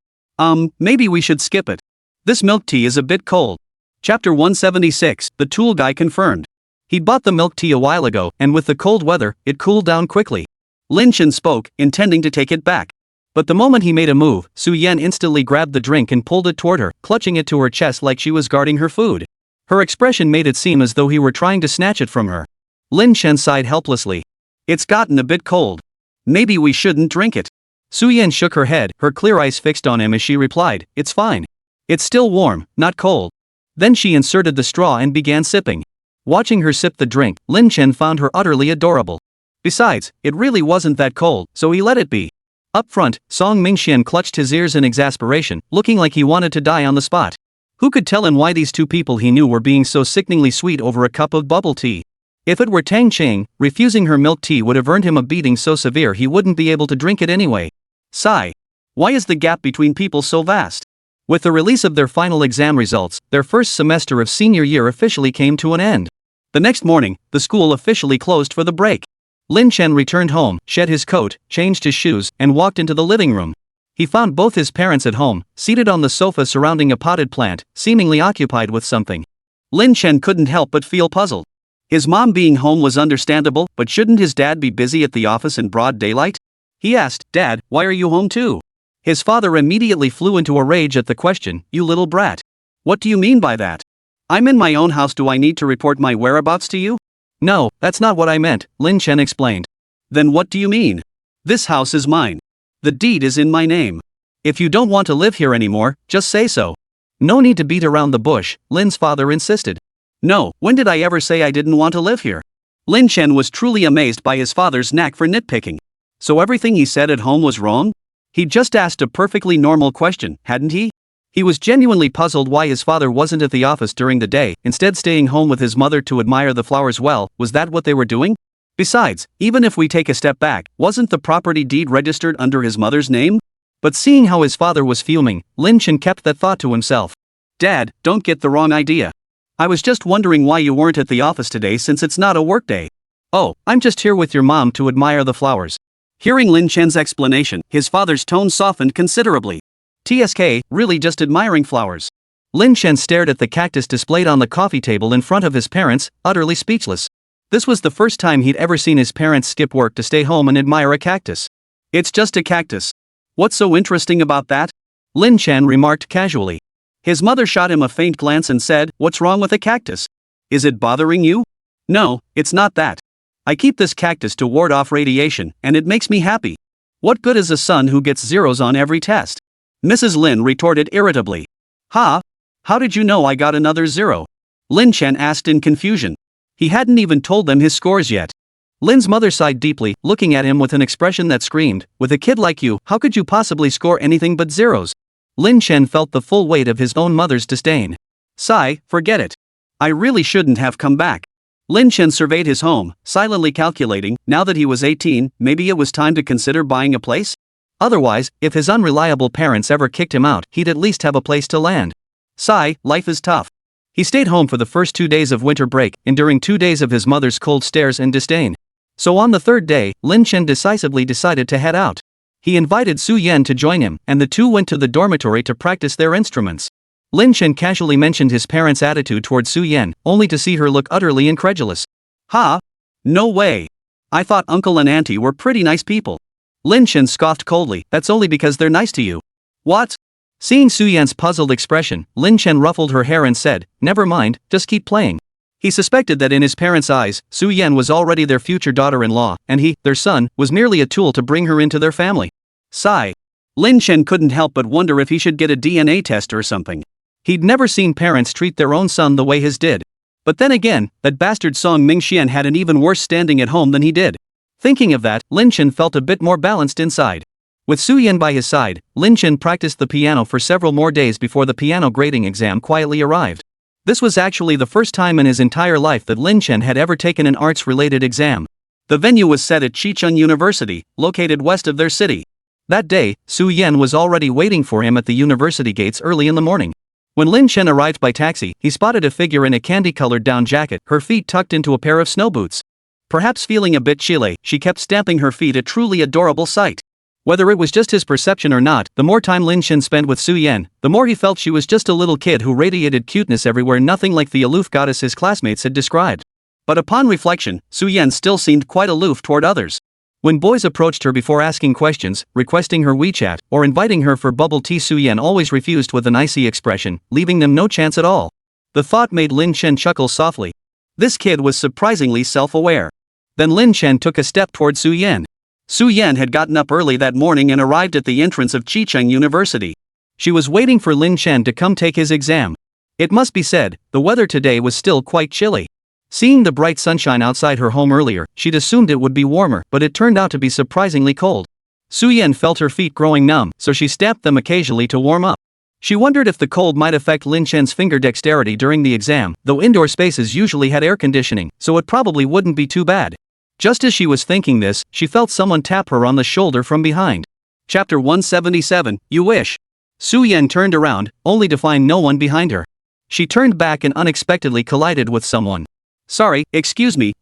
[SPEAKER 1] Maybe we should skip it. This milk tea is a bit cold. Chapter 176, The Tool Guy Confirmed.
[SPEAKER 2] He'd bought the milk tea a while ago, and with the cold weather, it cooled down quickly.
[SPEAKER 1] Lin Chen spoke, intending to take it back.
[SPEAKER 2] But the moment he made a move, Su-Yen instantly grabbed the drink and pulled it toward her, clutching it to her chest like she was guarding her food. Her expression made it seem as though he were trying to snatch it from her. Lin Chen sighed helplessly.
[SPEAKER 1] It's gotten a bit cold. Maybe we shouldn't drink it.
[SPEAKER 2] Su-Yen shook her head, her clear eyes fixed on him as she replied, "It's fine. It's still warm, not cold." Then she inserted the straw and began sipping. Watching her sip the drink, Lin Chen found her utterly adorable. Besides, it really wasn't that cold, so he let it be. Up front, Song Mingxian clutched his ears in exasperation, looking like he wanted to die on the spot. Who could tell him why these two people he knew were being so sickeningly sweet over a cup of bubble tea? If it were Tang Ching, refusing her milk tea would have earned him a beating so severe he wouldn't be able to drink it anyway.
[SPEAKER 1] Sigh. Why is the gap between people so vast?
[SPEAKER 2] With the release of their final exam results, their first semester of senior year officially came to an end. The next morning, the school officially closed for the break. Lin Chen returned home, shed his coat, changed his shoes, and walked into the living room. He found both his parents at home, seated on the sofa surrounding a potted plant, seemingly occupied with something.
[SPEAKER 1] Lin Chen couldn't help but feel puzzled. His mom being home was understandable, but shouldn't his dad be busy at the office in broad daylight? He asked, "Dad, why are you home too?" His father immediately flew into a rage at the question, "You little brat. What do you mean by that? I'm in my own house, do I need to report my whereabouts to you?"
[SPEAKER 2] "No, that's not what I meant," Lin Chen explained.
[SPEAKER 1] "Then what do you mean? This house is mine. The deed is in my name. If you don't want to live here anymore, just say so."
[SPEAKER 2] "No need to beat around the bush," Lin's father insisted.
[SPEAKER 1] "No, when did I ever say I didn't want to live here?" Lin Chen was truly amazed by his father's knack for nitpicking. So everything he said at home was wrong? He'd just asked a perfectly normal question, hadn't he? He was genuinely puzzled why his father wasn't at the office during the day, instead staying home with his mother to admire the flowers. Well, was that what they were doing? Besides, even if we take a step back, wasn't the property deed registered under his mother's name? But seeing how his father was fuming, Lin Chen kept that thought to himself. "Dad, don't get the wrong idea. I was just wondering why you weren't at the office today since it's not a work day." "Oh, I'm just here with your mom to admire the flowers." Hearing Lin Chen's explanation, his father's tone softened considerably. "TSK, really just admiring flowers?" Lin Chen stared at the cactus displayed on the coffee table in front of his parents, utterly speechless. This was the first time he'd ever seen his parents skip work to stay home and admire a cactus. "It's just a cactus. What's so interesting about that?" Lin Chen remarked casually. His mother shot him a faint glance and said, "What's wrong with a cactus? Is it bothering you?" "No, it's not that. I keep this cactus to ward off radiation, and it makes me happy. What good is a son who gets zeros on every test?" Mrs. Lin retorted irritably. "Ha? How did you know I got another zero?" Lin Chen asked in confusion. He hadn't even told them his scores yet. Lin's mother sighed deeply, looking at him with an expression that screamed, "With a kid like you, how could you possibly score anything but zeros?" Lin Chen felt the full weight of his own mother's disdain. "Sigh, forget it. I really shouldn't have come back." Lin Chen surveyed his home, silently calculating, now that he was 18, maybe it was time to consider buying a place? Otherwise, if his unreliable parents ever kicked him out, he'd at least have a place to land. Sigh, life is tough. He stayed home for the first 2 days of winter break, enduring 2 days of his mother's cold stares and disdain. So on the third day, Lin Chen decisively decided to head out. He invited Su-Yen to join him, and the two went to the dormitory to practice their instruments. Lin Chen casually mentioned his parents' attitude toward Su-Yen, only to see her look utterly incredulous. "Ha? No way. I thought uncle and auntie were pretty nice people. Lin Chen scoffed coldly, that's only because they're nice to you. What?
[SPEAKER 2] Seeing Su-Yan's puzzled expression, Lin Chen ruffled her hair and said, never mind, just keep playing. He suspected that in his parents' eyes, Su-Yan was already their future daughter-in-law, and he, their son, was merely a tool to bring her into their family.
[SPEAKER 1] Sigh. Lin Chen couldn't help but wonder if he should get a DNA test or something.
[SPEAKER 2] He'd never seen parents treat their own son the way his did. But then again, that bastard Song Mingxian had an even worse standing at home than he did. Thinking of that, Lin Chen felt a bit more balanced inside. With Su-Yan by his side, Lin Chen practiced the piano for several more days before the piano grading exam quietly arrived. This was actually the first time in his entire life that Lin Chen had ever taken an arts-related exam.
[SPEAKER 1] The venue was set at Chicheng University, located west of their city.
[SPEAKER 2] That day, Su-Yan was already waiting for him at the university gates early in the morning. When Lin Chen arrived by taxi, he spotted a figure in a candy-colored down jacket, her feet tucked into a pair of snow boots. Perhaps feeling a bit chilly, she kept stamping her feet, a truly adorable sight. Whether it was just his perception or not, the more time Lin Chen spent with Su-Yan, the more he felt she was just a little kid who radiated cuteness everywhere, nothing like the aloof goddess his classmates had described. But upon reflection, Su-Yan still seemed quite aloof toward others. When boys approached her before asking questions, requesting her WeChat, or inviting her for bubble tea, Su-Yan always refused with an icy expression, leaving them no chance at all. The thought made Lin Chen chuckle softly. This kid was surprisingly self-aware. Then Lin Chen took a step toward Su-Yan. Su-Yan had gotten up early that morning and arrived at the entrance of Chicheng University. She was waiting for Lin Chen to come take his exam. It must be said, the weather today was still quite chilly. Seeing the bright sunshine outside her home earlier, she'd assumed it would be warmer, but it turned out to be surprisingly cold. Su-Yan felt her feet growing numb, so she stamped them occasionally to warm up. She wondered if the cold might affect Lin Chen's finger dexterity during the exam, though indoor spaces usually had air conditioning, so it probably wouldn't be too bad. Just as she was thinking this, she felt someone tap her on the shoulder from behind.
[SPEAKER 1] Chapter 177, You Wish. Su-Yan turned around, only to find no one behind her. She turned back and unexpectedly collided with someone. Sorry, excuse me,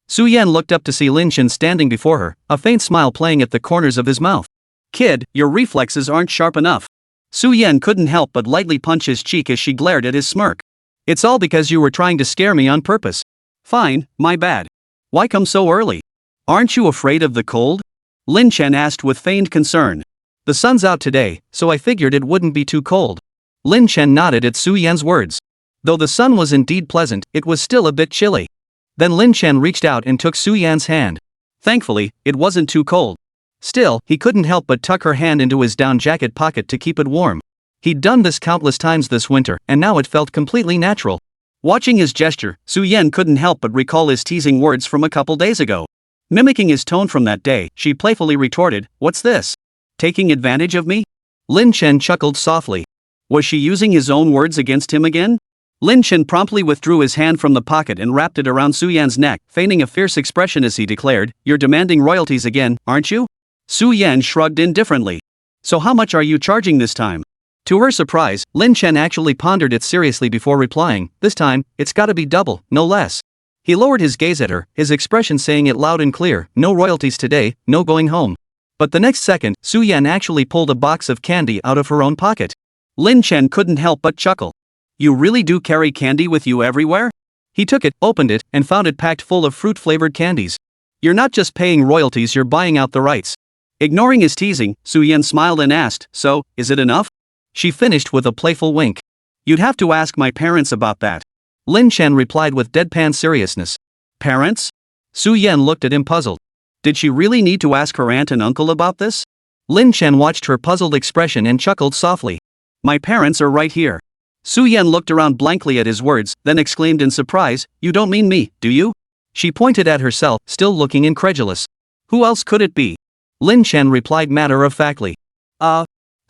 [SPEAKER 1] Su-Yan looked up to see Lin Chen standing before her, a faint smile playing at the corners of his mouth. Kid, your reflexes aren't sharp enough. Su-Yan couldn't help but lightly punch his cheek as she glared at his smirk. It's all because you were trying to scare me on purpose. Fine, my bad. Why come so early? Aren't you afraid of the cold? Lin Chen asked with feigned concern. The sun's out today, so I figured it wouldn't be too cold. Lin Chen nodded at Su-Yan's words. Though the sun was indeed pleasant, it was still a bit chilly. Then Lin Chen reached out and took Su-Yan's hand. Thankfully, it wasn't too cold. Still, he couldn't help but tuck her hand into his down jacket pocket to keep it warm. He'd done this countless times this winter, and now it felt completely natural. Watching his gesture, Su-Yan couldn't help but recall his teasing words from a couple days ago. Mimicking his tone from that day, she playfully retorted, "What's this? Taking advantage of me?" Lin Chen chuckled softly. Was she using his own words against him again? Lin Chen promptly withdrew his hand from the pocket and wrapped it around Su-Yan's neck, feigning a fierce expression as he declared, "You're demanding royalties again, aren't you?" Su-Yan shrugged indifferently. "So how much are you charging this time?" To her surprise, Lin Chen actually pondered it seriously before replying, "This time, it's gotta be double, no less." He lowered his gaze at her, his expression saying it loud and clear, "No royalties today, no going home." But the next second, Su-Yan actually pulled a box of candy out of her own pocket. Lin Chen couldn't help but chuckle. "You really do carry candy with you everywhere?" He took it, opened it, and found it packed full of fruit-flavored candies. "You're not just paying royalties, you're buying out the rights." Ignoring his teasing, Su-Yan smiled and asked, "So, is it enough?" She finished with a playful wink. "You'd have to ask my parents about that." Lin Chen replied with deadpan seriousness. "Parents?" Su-Yan looked at him puzzled. Did she really need to ask her aunt and uncle about this? Lin Chen watched her puzzled expression and chuckled softly. "My parents are right here." Su-Yan looked around blankly at his words, then exclaimed in surprise, "You don't mean me, do you?" She pointed at herself, still looking incredulous. "Who else could it be?" Lin Chen replied matter-of-factly.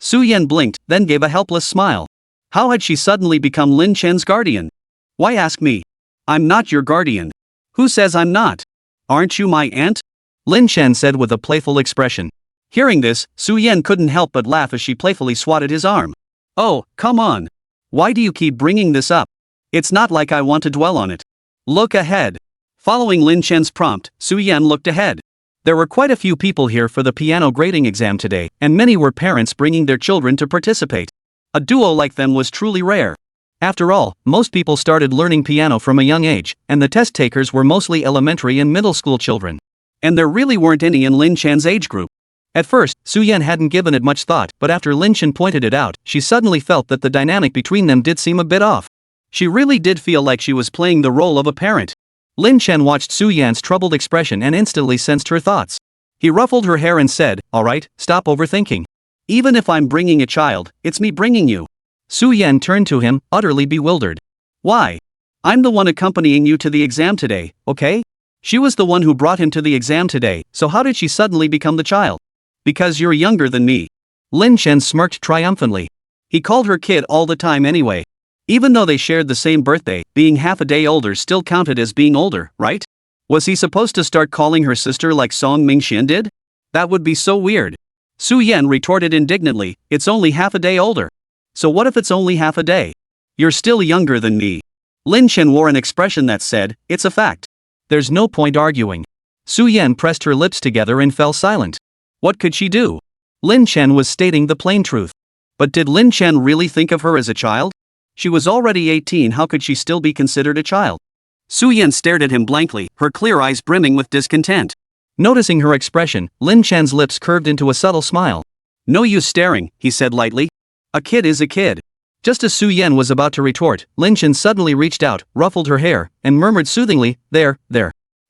[SPEAKER 1] Su-Yan blinked, then gave a helpless smile. How had she suddenly become Lin Chen's guardian? "Why ask me? I'm not your guardian." "Who says I'm not? Aren't you my aunt?" Lin Chen said with a playful expression. Hearing this, Su-Yan couldn't help but laugh as she playfully swatted his arm. "Oh, come on. Why do you keep bringing this up? It's not like I want to dwell on it. Look ahead." Following Lin Chen's prompt, Su-Yan looked ahead. There were quite a few people here for the piano grading exam today, and many were parents bringing their children to participate. A duo like them was truly rare. After all, most people started learning piano from a young age, and the test takers were mostly elementary and middle school children. And there really weren't any in Lin Chan's age group.
[SPEAKER 2] At first, Su-Yen hadn't given it much thought, but after Lin Chen pointed it out, she suddenly felt that the dynamic between them did seem a bit off.
[SPEAKER 1] She really did feel like she was playing the role of a parent.
[SPEAKER 2] Lin Chen watched Su-Yan's troubled expression and instantly sensed her thoughts. He ruffled her hair and said, "Alright, stop overthinking.
[SPEAKER 1] Even if I'm bringing a child, it's me bringing you."
[SPEAKER 2] Su-Yen turned to him, utterly bewildered.
[SPEAKER 1] "Why? I'm the one accompanying you to the exam today, okay?" She was the one who brought him to the exam today, so how did she suddenly become the child? "Because you're younger than me."
[SPEAKER 2] Lin Chen smirked triumphantly.
[SPEAKER 1] He called her kid all the time anyway. Even though they shared the same birthday, being half a day older still counted as being older, right? Was he supposed to start calling her sister like Song Mingxian did? That would be so weird. Su-Yen retorted indignantly, "It's only half a day older." "So what if it's only half a day? You're still younger than me." Lin Chen wore an expression that said, "It's a fact."
[SPEAKER 2] There's no point arguing. Su-Yen pressed her lips together and fell silent.
[SPEAKER 1] What could she do?
[SPEAKER 2] Lin Chen was stating the plain truth.
[SPEAKER 1] But did Lin Chen really think of her as a child? She was already 18, how could she still be considered a child? Su-Yen stared at him blankly, her clear eyes brimming with discontent.
[SPEAKER 2] Noticing her expression, Lin Chen's lips curved into a subtle smile.
[SPEAKER 1] "No use staring," he said lightly. "A kid is a kid."
[SPEAKER 2] Just as Su-Yen was about to retort, Lin Chen suddenly reached out, ruffled her hair, and murmured soothingly, There.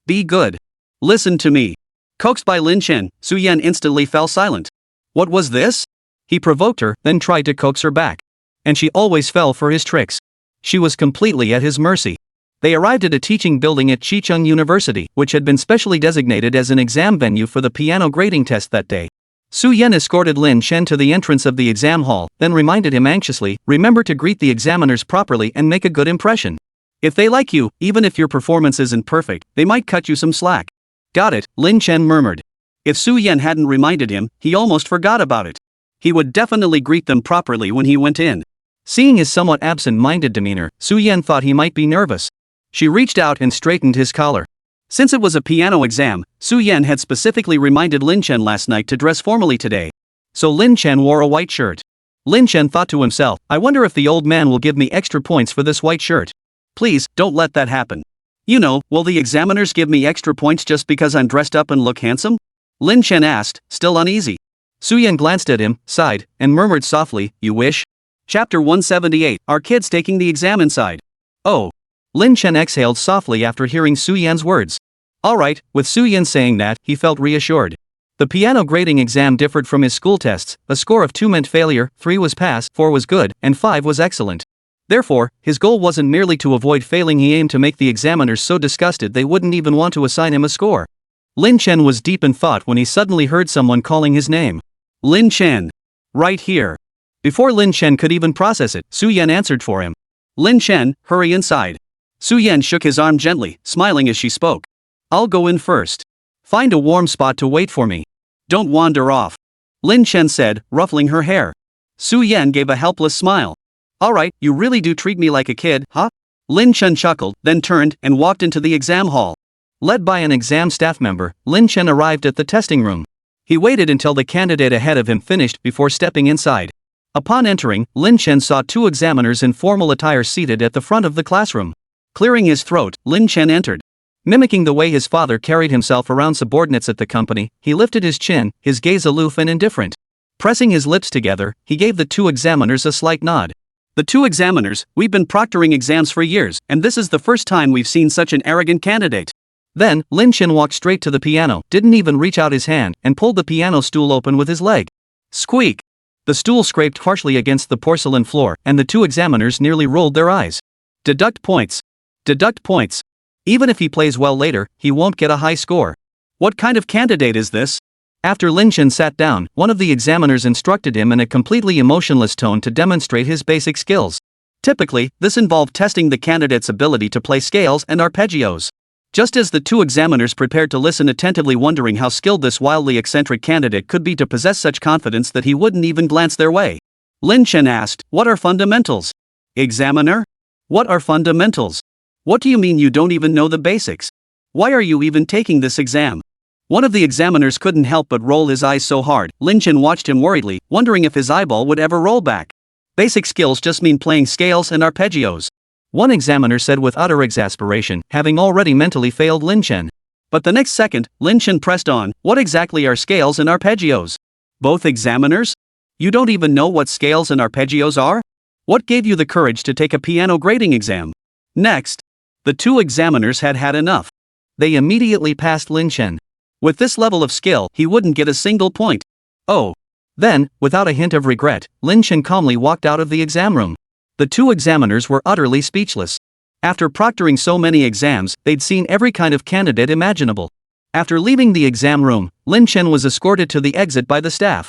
[SPEAKER 1] Be good. Listen to me." Coaxed by Lin Chen, Su-Yen instantly fell silent. What was this?
[SPEAKER 2] He provoked her, then tried to coax her back. And she always fell for his tricks. She was completely at his mercy. They arrived at a teaching building at Chicheng University, which had been specially designated as an exam venue for the piano grading test that day. Su-Yen escorted Lin Chen to the entrance of the exam hall, then reminded him anxiously, "Remember to greet the examiners properly and make a good impression. If they like you, even if your performance isn't perfect, they might cut you some slack."
[SPEAKER 1] "Got it," Lin Chen murmured. If Su-Yen hadn't reminded him, he almost forgot about it. He would definitely greet them properly when he went in.
[SPEAKER 2] Seeing his somewhat absent-minded demeanor, Su-Yen thought he might be nervous. She reached out and straightened his collar. Since it was a piano exam, Su-Yen had specifically reminded Lin Chen last night to dress formally today. So Lin Chen wore a white shirt. Lin Chen thought to himself, "I wonder if the old man will give me extra points for this white shirt. Please, don't let that happen. You know, will the examiners give me extra points just because I'm dressed up and look handsome?" Lin Chen asked, still uneasy. Su-Yen glanced at him, sighed, and murmured softly, "You wish?" Chapter 178, Are Kids Taking the Exam Inside? Oh. Lin Chen exhaled softly after hearing Su-Yen's words. Alright, with Su-Yen saying that, he felt reassured. The piano grading exam differed from his school tests, a score of 2 meant failure, 3 was pass, 4 was good, and 5 was excellent. Therefore, his goal wasn't merely to avoid failing, he aimed to make the examiners so disgusted they wouldn't even want to assign him a score. Lin Chen was deep in thought when he suddenly heard someone calling his name. "Lin Chen. Right here." Before Lin Chen could even process it, Su-Yen answered for him. "Lin Chen, hurry inside." Su-Yen shook his arm gently, smiling as she spoke. "I'll go in first. Find a warm spot to wait for me. Don't wander off," Lin Chen said, ruffling her hair. Su-Yen gave a helpless smile. "Alright, you really do treat me like a kid, huh?" Lin Chen chuckled, then turned and walked into the exam hall. Led by an exam staff member, Lin Chen arrived at the testing room. He waited until the candidate ahead of him finished before stepping inside. Upon entering, Lin Chen saw 2 examiners in formal attire seated at the front of the classroom. Clearing his throat, Lin Chen entered. Mimicking the way his father carried himself around subordinates at the company, he lifted his chin, his gaze aloof and indifferent. Pressing his lips together, he gave the 2 examiners a slight nod. "The 2 examiners, we've been proctoring exams for years, and this is the first time we've seen such an arrogant candidate." Then, Lin Chen walked straight to the piano, didn't even reach out his hand, and pulled the piano stool open with his leg. Squeak! The stool scraped harshly against the porcelain floor, and the 2 examiners nearly rolled their eyes. Deduct points. Deduct points. Even if he plays well later, he won't get a high score. What kind of candidate is this? After Lin Chen sat down, one of the examiners instructed him in a completely emotionless tone to demonstrate his basic skills. Typically, this involved testing the candidate's ability to play scales and arpeggios. Just as the 2 examiners prepared to listen attentively, wondering how skilled this wildly eccentric candidate could be to possess such confidence that he wouldn't even glance their way, Lin Chen asked, "What are fundamentals?" "Examiner? What are fundamentals? What do you mean you don't even know the basics? Why are you even taking this exam?" One of the examiners couldn't help but roll his eyes so hard, Lin Chen watched him worriedly, wondering if his eyeball would ever roll back. "Basic skills just mean playing scales and arpeggios," one examiner said with utter exasperation, having already mentally failed Lin Chen.
[SPEAKER 1] But the next second, Lin Chen pressed on, what exactly are scales and arpeggios? Both examiners? You don't even know what scales and arpeggios are? What gave you the courage to take a piano grading exam? Next. The two examiners had had enough. They immediately passed Lin Chen. With this level of skill, he wouldn't get a single point. Oh. Then, without a hint of regret, Lin Chen calmly walked out of the exam room. The two examiners were utterly speechless. After proctoring so many exams, they'd seen every kind of candidate imaginable. After leaving the exam room, Lin Chen was escorted to the exit by the staff.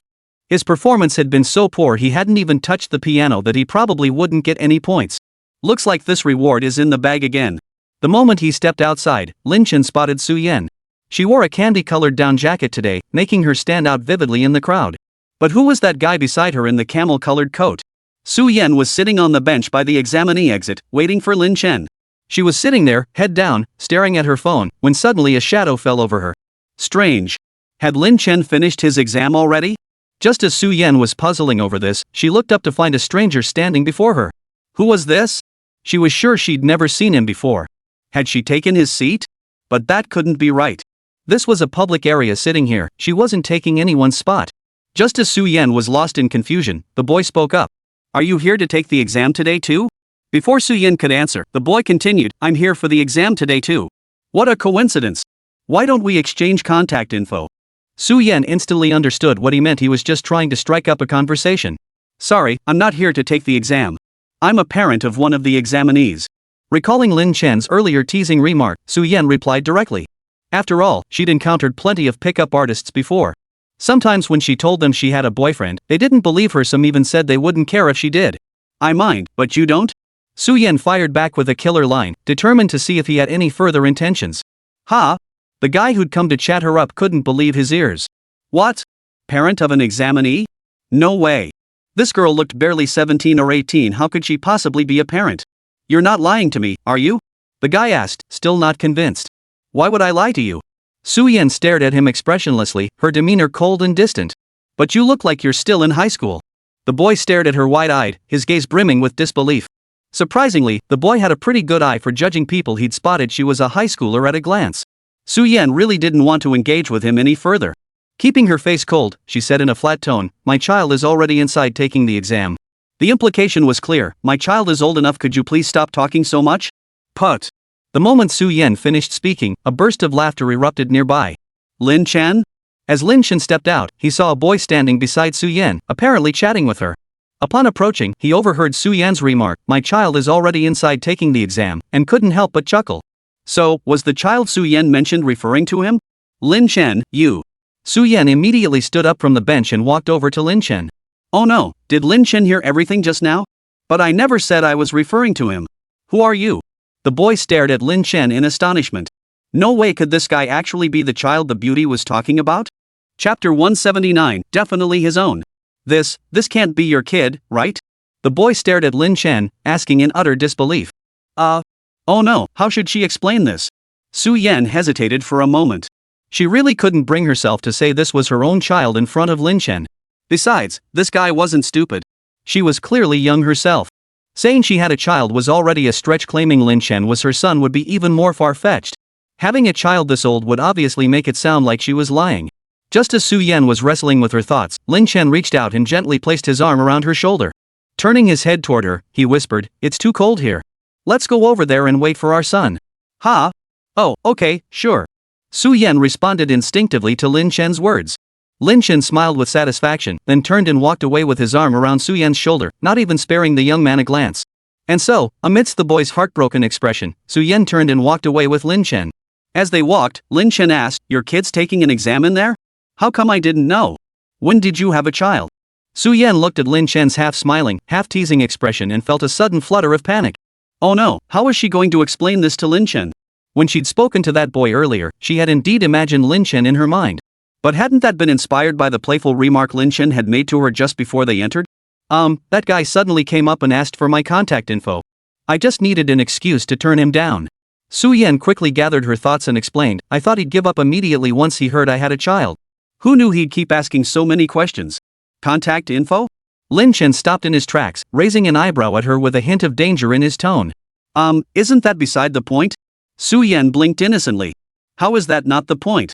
[SPEAKER 1] His performance had been so poor he hadn't even touched the piano that he probably wouldn't get any points. Looks like this reward is in the bag again. The moment he stepped outside, Lin Chen spotted Su Yan. She wore a candy-colored down jacket today, making her stand out vividly in the crowd. But who was that guy beside her in the camel-colored coat? Su Yan was sitting on the bench by the examinee exit, waiting for Lin Chen. She was sitting there, head down, staring at her phone, when suddenly a shadow fell over her. Strange. Had Lin Chen finished his exam already? Just as Su Yan was puzzling over this, she looked up to find a stranger standing before her. Who was this? She was sure she'd never seen him before. Had she taken his seat? But that couldn't be right. This was a public area sitting here, she wasn't taking anyone's spot. Just as Su Yan was lost in confusion, the boy spoke up. Are you here to take the exam today too? Before Su Yan could answer, the boy continued, I'm here for the exam today too. What a coincidence. Why don't we exchange contact info? Su Yan instantly understood what he meant. He was just trying to strike up a conversation. Sorry, I'm not here to take the exam. I'm a parent of one of the examinees. Recalling Lin Chen's earlier teasing remark, Su Yan replied directly. After all, she'd encountered plenty of pickup artists before. Sometimes when she told them she had a boyfriend, they didn't believe her. Some even said they wouldn't care if she did. I mind, but you don't? Su Yan fired back with a killer line, determined to see if he had any further intentions. Ha! The guy who'd come to chat her up couldn't believe his ears. What? Parent of an examinee? No way. This girl looked barely 17 or 18. How could she possibly be a parent? You're not lying to me, are you? The guy asked, still not convinced. Why would I lie to you? Su Yan stared at him expressionlessly, her demeanor cold and distant. But you look like you're still in high school. The boy stared at her wide-eyed, his gaze brimming with disbelief. Surprisingly, the boy had a pretty good eye for judging people. He'd spotted she was a high schooler at a glance. Su Yan really didn't want to engage with him any further. Keeping her face cold, she said in a flat tone, my child is already inside taking the exam. The implication was clear, my child is old enough, could you please stop talking so much? Put. The moment Su Yan finished speaking, a burst of laughter erupted nearby. Lin Chen? As Lin Chen stepped out, he saw a boy standing beside Su Yan, apparently chatting with her. Upon approaching, he overheard Su Yan's remark, my child is already inside taking the exam, and couldn't help but chuckle. So, was the child Su Yan mentioned referring to him? Lin Chen, you. Su Yan immediately stood up from the bench and walked over to Lin Chen. Oh no, did Lin Chen hear everything just now? But I never said I was referring to him. Who are you? The boy stared at Lin Chen in astonishment. No way could this guy actually be the child the beauty was talking about? Chapter 179, definitely his own. This can't be your kid, right? The boy stared at Lin Chen, asking in utter disbelief. Oh no, how should she explain this? Su Yan hesitated for a moment. She really couldn't bring herself to say this was her own child in front of Lin Chen. Besides, this guy wasn't stupid. She was clearly young herself. Saying she had a child was already a stretch. Claiming Lin Chen was her son would be even more far-fetched. Having a child this old would obviously make it sound like she was lying. Just as Su Yan was wrestling with her thoughts, Lin Chen reached out and gently placed his arm around her shoulder. Turning his head toward her, he whispered, it's too cold here. Let's go over there and wait for our son. Ha? Oh, okay, sure. Su Yan responded instinctively to Lin Chen's words. Lin Chen smiled with satisfaction, then turned and walked away with his arm around Su Yan's shoulder, not even sparing the young man a glance. And so, amidst the boy's heartbroken expression, Su Yan turned and walked away with Lin Chen. As they walked, Lin Chen asked, your kid's taking an exam in there? How come I didn't know? When did you have a child? Su Yan looked at Lin Chen's half-smiling, half-teasing expression and felt a sudden flutter of panic. Oh no, how was she going to explain this to Lin Chen? When she'd spoken to that boy earlier, she had indeed imagined Lin Chen in her mind. But hadn't that been inspired by the playful remark Lin Chen had made to her just before they entered? That guy suddenly came up and asked for my contact info. I just needed an excuse to turn him down. Su Yan quickly gathered her thoughts and explained, I thought he'd give up immediately once he heard I had a child. Who knew he'd keep asking so many questions? Contact info? Lin Chen stopped in his tracks, raising an eyebrow at her with a hint of danger in his tone. Isn't that beside the point? Su Yan blinked innocently. How is that not the point?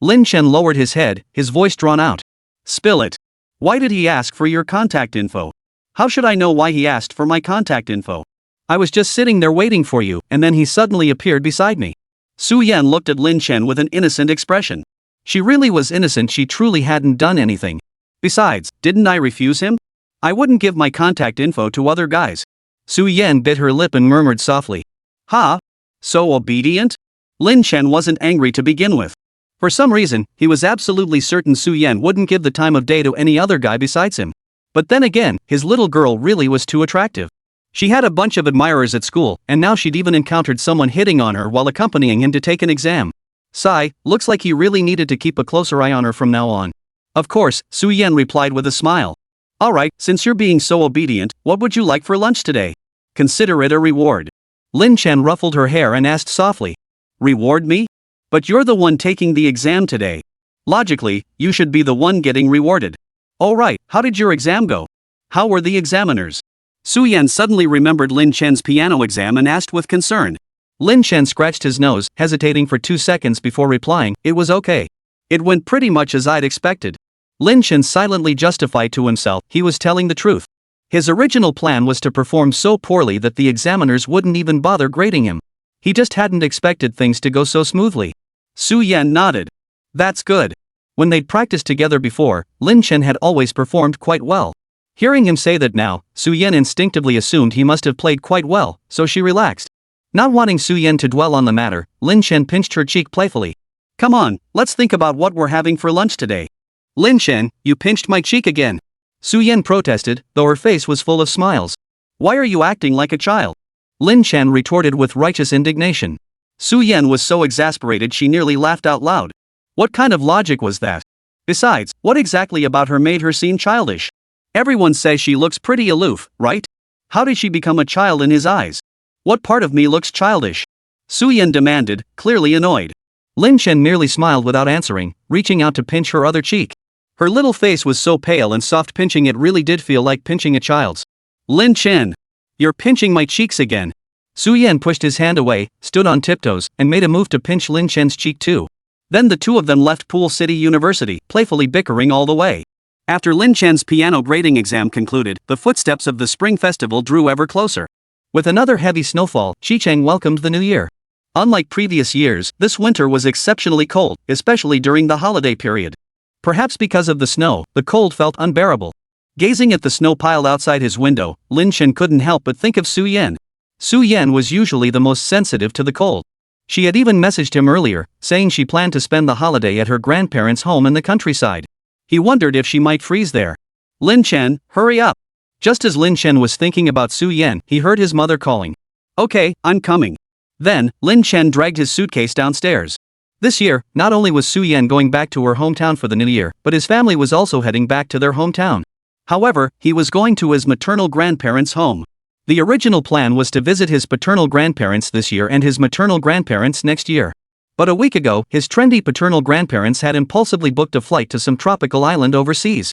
[SPEAKER 2] Lin Chen lowered his head, his voice drawn out.
[SPEAKER 1] Spill it. Why did he ask for your contact info? How should I know why he asked for my contact info?
[SPEAKER 2] I was just sitting there waiting for you, and then he suddenly appeared beside me.
[SPEAKER 1] Su Yan looked at Lin Chen with an innocent expression.
[SPEAKER 2] She really was innocent, she truly hadn't done anything.
[SPEAKER 1] Besides, didn't I refuse him? I wouldn't give my contact info to other guys.
[SPEAKER 2] Su Yan bit her lip and murmured softly.
[SPEAKER 1] Ha? So obedient? Lin Chen wasn't angry to begin with.
[SPEAKER 2] For some reason, he was absolutely certain Su Yan wouldn't give the time of day to any other guy besides him. But then again, his little girl really was too attractive. She had a bunch of admirers at school, and now she'd even encountered someone hitting on her while accompanying him to take an exam. Sigh, looks like he really needed to keep a closer eye on her from now on.
[SPEAKER 1] Of course, Su Yan replied with a smile. Alright, since you're being so obedient, what would you like for lunch today? Consider it a reward.
[SPEAKER 2] Lin Chen ruffled her hair and asked softly.
[SPEAKER 1] Reward me? But you're the one taking the exam today. Logically, you should be the one getting rewarded. Oh right, how did your exam go? How were the examiners? Su Yan suddenly remembered Lin Chen's piano exam and asked with concern.
[SPEAKER 2] Lin Chen scratched his nose, hesitating for 2 seconds before replying, it was okay.
[SPEAKER 1] It went pretty much as I'd expected.
[SPEAKER 2] Lin Chen silently justified to himself he was telling the truth. His original plan was to perform so poorly that the examiners wouldn't even bother grading him. He just hadn't expected things to go so smoothly.
[SPEAKER 1] Su Yan nodded. That's good.
[SPEAKER 2] When they'd practiced together before, Lin Chen had always performed quite well. Hearing him say that now, Su Yan instinctively assumed he must have played quite well, so she relaxed. Not wanting Su Yan to dwell on the matter, Lin Chen pinched her cheek playfully.
[SPEAKER 1] Come on, let's think about what we're having for lunch today.
[SPEAKER 2] Lin Chen, you pinched my cheek again. Su Yan protested, though her face was full of smiles.
[SPEAKER 1] Why are you acting like a child?
[SPEAKER 2] Lin Chen retorted with righteous indignation.
[SPEAKER 1] Su Yan was so exasperated she nearly laughed out loud. What kind of logic was that? Besides, what exactly about her made her seem childish? Everyone says she looks pretty aloof, right? How did she become a child in his eyes? What part of me looks childish? Su Yan demanded, clearly annoyed.
[SPEAKER 2] Lin Chen merely smiled without answering, reaching out to pinch her other cheek. Her little face was so pale and soft, pinching it really did feel like pinching a child's.
[SPEAKER 1] Lin Chen, you're pinching my cheeks again.
[SPEAKER 2] Su Yan pushed his hand away, stood on tiptoes, and made a move to pinch Lin Chen's cheek too.
[SPEAKER 1] Then the two of them left Pool City University, playfully bickering all the way. After Lin Chen's piano grading exam concluded, the footsteps of the Spring Festival drew ever closer.
[SPEAKER 2] With another heavy snowfall, Xicheng welcomed the new year.
[SPEAKER 1] Unlike previous years, this winter was exceptionally cold, especially during the holiday period.
[SPEAKER 2] Perhaps because of the snow, the cold felt unbearable.
[SPEAKER 1] Gazing at the snow piled outside his window, Lin Chen couldn't help but think of Su Yan.
[SPEAKER 2] Su Yan was usually the most sensitive to the cold. She had even messaged him earlier, saying she planned to spend the holiday at her grandparents' home in the countryside. He wondered if she might freeze there.
[SPEAKER 1] Lin Chen, hurry up.
[SPEAKER 2] Just as Lin Chen was thinking about Su Yan, he heard his mother calling.
[SPEAKER 1] Okay, I'm coming. Then, Lin Chen dragged his suitcase downstairs.
[SPEAKER 2] This year, not only was Su Yan going back to her hometown for the new year, but his family was also heading back to their hometown.
[SPEAKER 1] However, he was going to his maternal grandparents' home.
[SPEAKER 2] The original plan was to visit his paternal grandparents this year and his maternal grandparents next year. But a week ago, his trendy paternal grandparents had impulsively booked a flight to some tropical island overseas.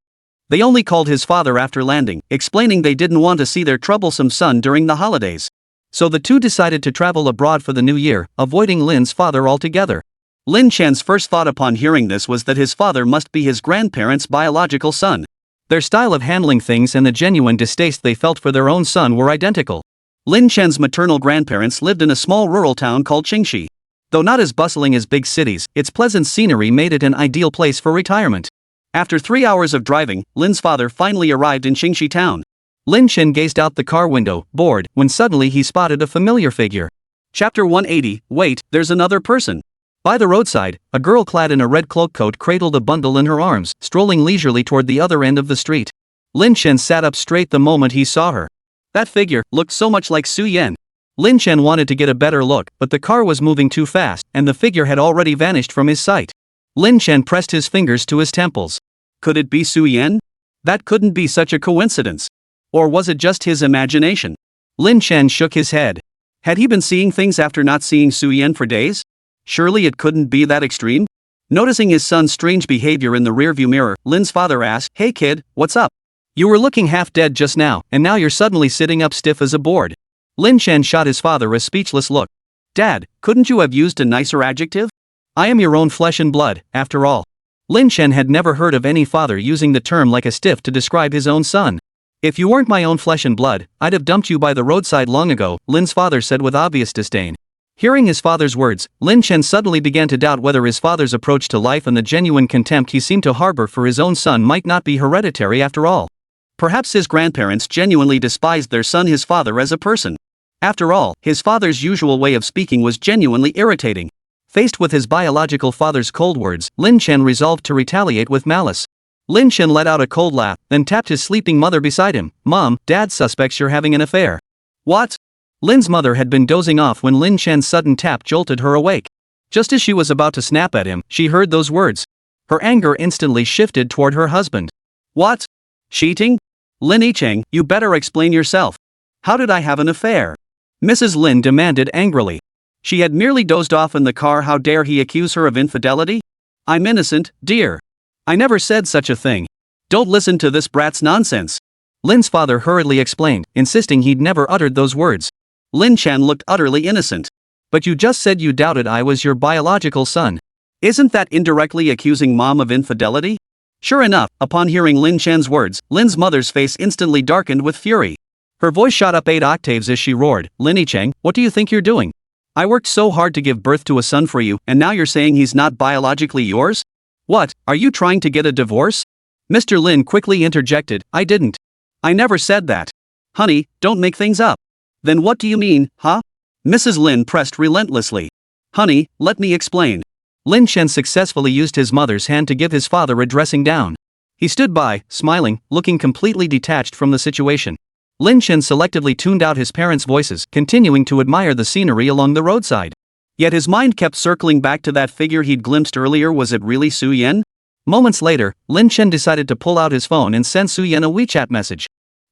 [SPEAKER 2] They only called his father after landing, explaining they didn't want to see their troublesome son during the holidays. So the two decided to travel abroad for the new year, avoiding Lin's father altogether.
[SPEAKER 1] Lin Chen's first thought upon hearing this was that his father must be his grandparents' biological son.
[SPEAKER 2] Their style of handling things and the genuine distaste they felt for their own son were identical.
[SPEAKER 1] Lin Chen's maternal grandparents lived in a small rural town called Qingxi. Though not as bustling as big cities, its pleasant scenery made it an ideal place for retirement. After 3 hours of driving, Lin's father finally arrived in Qingxi town.
[SPEAKER 2] Lin Chen gazed out the car window, bored, when suddenly he spotted a familiar figure.
[SPEAKER 1] Chapter 180, wait, there's another person.
[SPEAKER 2] By the roadside, a girl clad in a red cloak coat cradled a bundle in her arms, strolling leisurely toward the other end of the street. Lin Chen sat up straight the moment he saw her.
[SPEAKER 1] That figure looked so much like Su Yan.
[SPEAKER 2] Lin Chen wanted to get a better look, but the car was moving too fast, and the figure had already vanished from his sight. Lin Chen pressed his fingers to his temples.
[SPEAKER 1] Could it be Su Yan? That couldn't be such a coincidence. Or was it just his imagination?
[SPEAKER 2] Lin Chen shook his head.
[SPEAKER 1] Had he been seeing things after not seeing Su Yan for days? Surely it couldn't be that extreme? Noticing his son's strange behavior in the rearview mirror, Lin's father asked, "Hey kid, what's up?
[SPEAKER 2] You were looking half dead just now, and now you're suddenly sitting up stiff as a board." Lin Chen shot his father a speechless look.
[SPEAKER 1] Dad, couldn't you have used a nicer adjective?
[SPEAKER 2] I am your own flesh and blood, after all. Lin Chen had never heard of any father using the term like a stiff to describe his own son. If you weren't my own flesh and blood, I'd have dumped you by the roadside long ago, Lin's father said with obvious disdain. Hearing his father's words, Lin Chen suddenly began to doubt whether his father's approach to life and the genuine contempt he seemed to harbor for his own son might not be hereditary after all. Perhaps his grandparents genuinely despised their son, his father, as a person. After all, his father's usual way of speaking was genuinely irritating. Faced with his biological father's cold words, Lin Chen resolved to retaliate with malice. Lin Chen let out a cold laugh, then tapped his sleeping mother beside him. Mom, Dad suspects you're having an affair. What? Lin's mother had been dozing off when Lin Chen's sudden tap jolted her awake. Just as she was about to snap at him, she heard those words. Her anger instantly shifted toward her husband. What? Cheating? Lin Yicheng, you better explain yourself. How did I have an affair? Mrs. Lin demanded angrily. She had merely dozed off in the car. How dare he accuse her of infidelity? I'm innocent, dear. I never said such a thing. Don't listen to this brat's nonsense. Lin's father hurriedly explained, insisting he'd never uttered those words. Lin Chen looked utterly innocent. But you just said you doubted I was your biological son. Isn't that indirectly accusing mom of infidelity? Sure enough, upon hearing Lin Chen's words, Lin's mother's face instantly darkened with fury. Her voice shot up 8 octaves as she roared, Lin Yicheng, what do you think you're doing? I worked so hard to give birth to a son for you, and now you're saying he's not biologically yours? What, are you trying to get a divorce? Mr. Lin quickly interjected, I didn't. I never said that. Honey, don't make things up. Then what do you mean, huh? Mrs. Lin pressed relentlessly. Honey, let me explain. Lin Chen successfully used his mother's hand to give his father a dressing down. He stood by, smiling, looking completely detached from the situation. Lin Chen selectively tuned out his parents' voices, continuing to admire the scenery along the roadside. Yet his mind kept circling back to that figure he'd glimpsed earlier. Was it really Su Yan? Moments later, Lin Chen decided to pull out his phone and send Su Yan a WeChat message.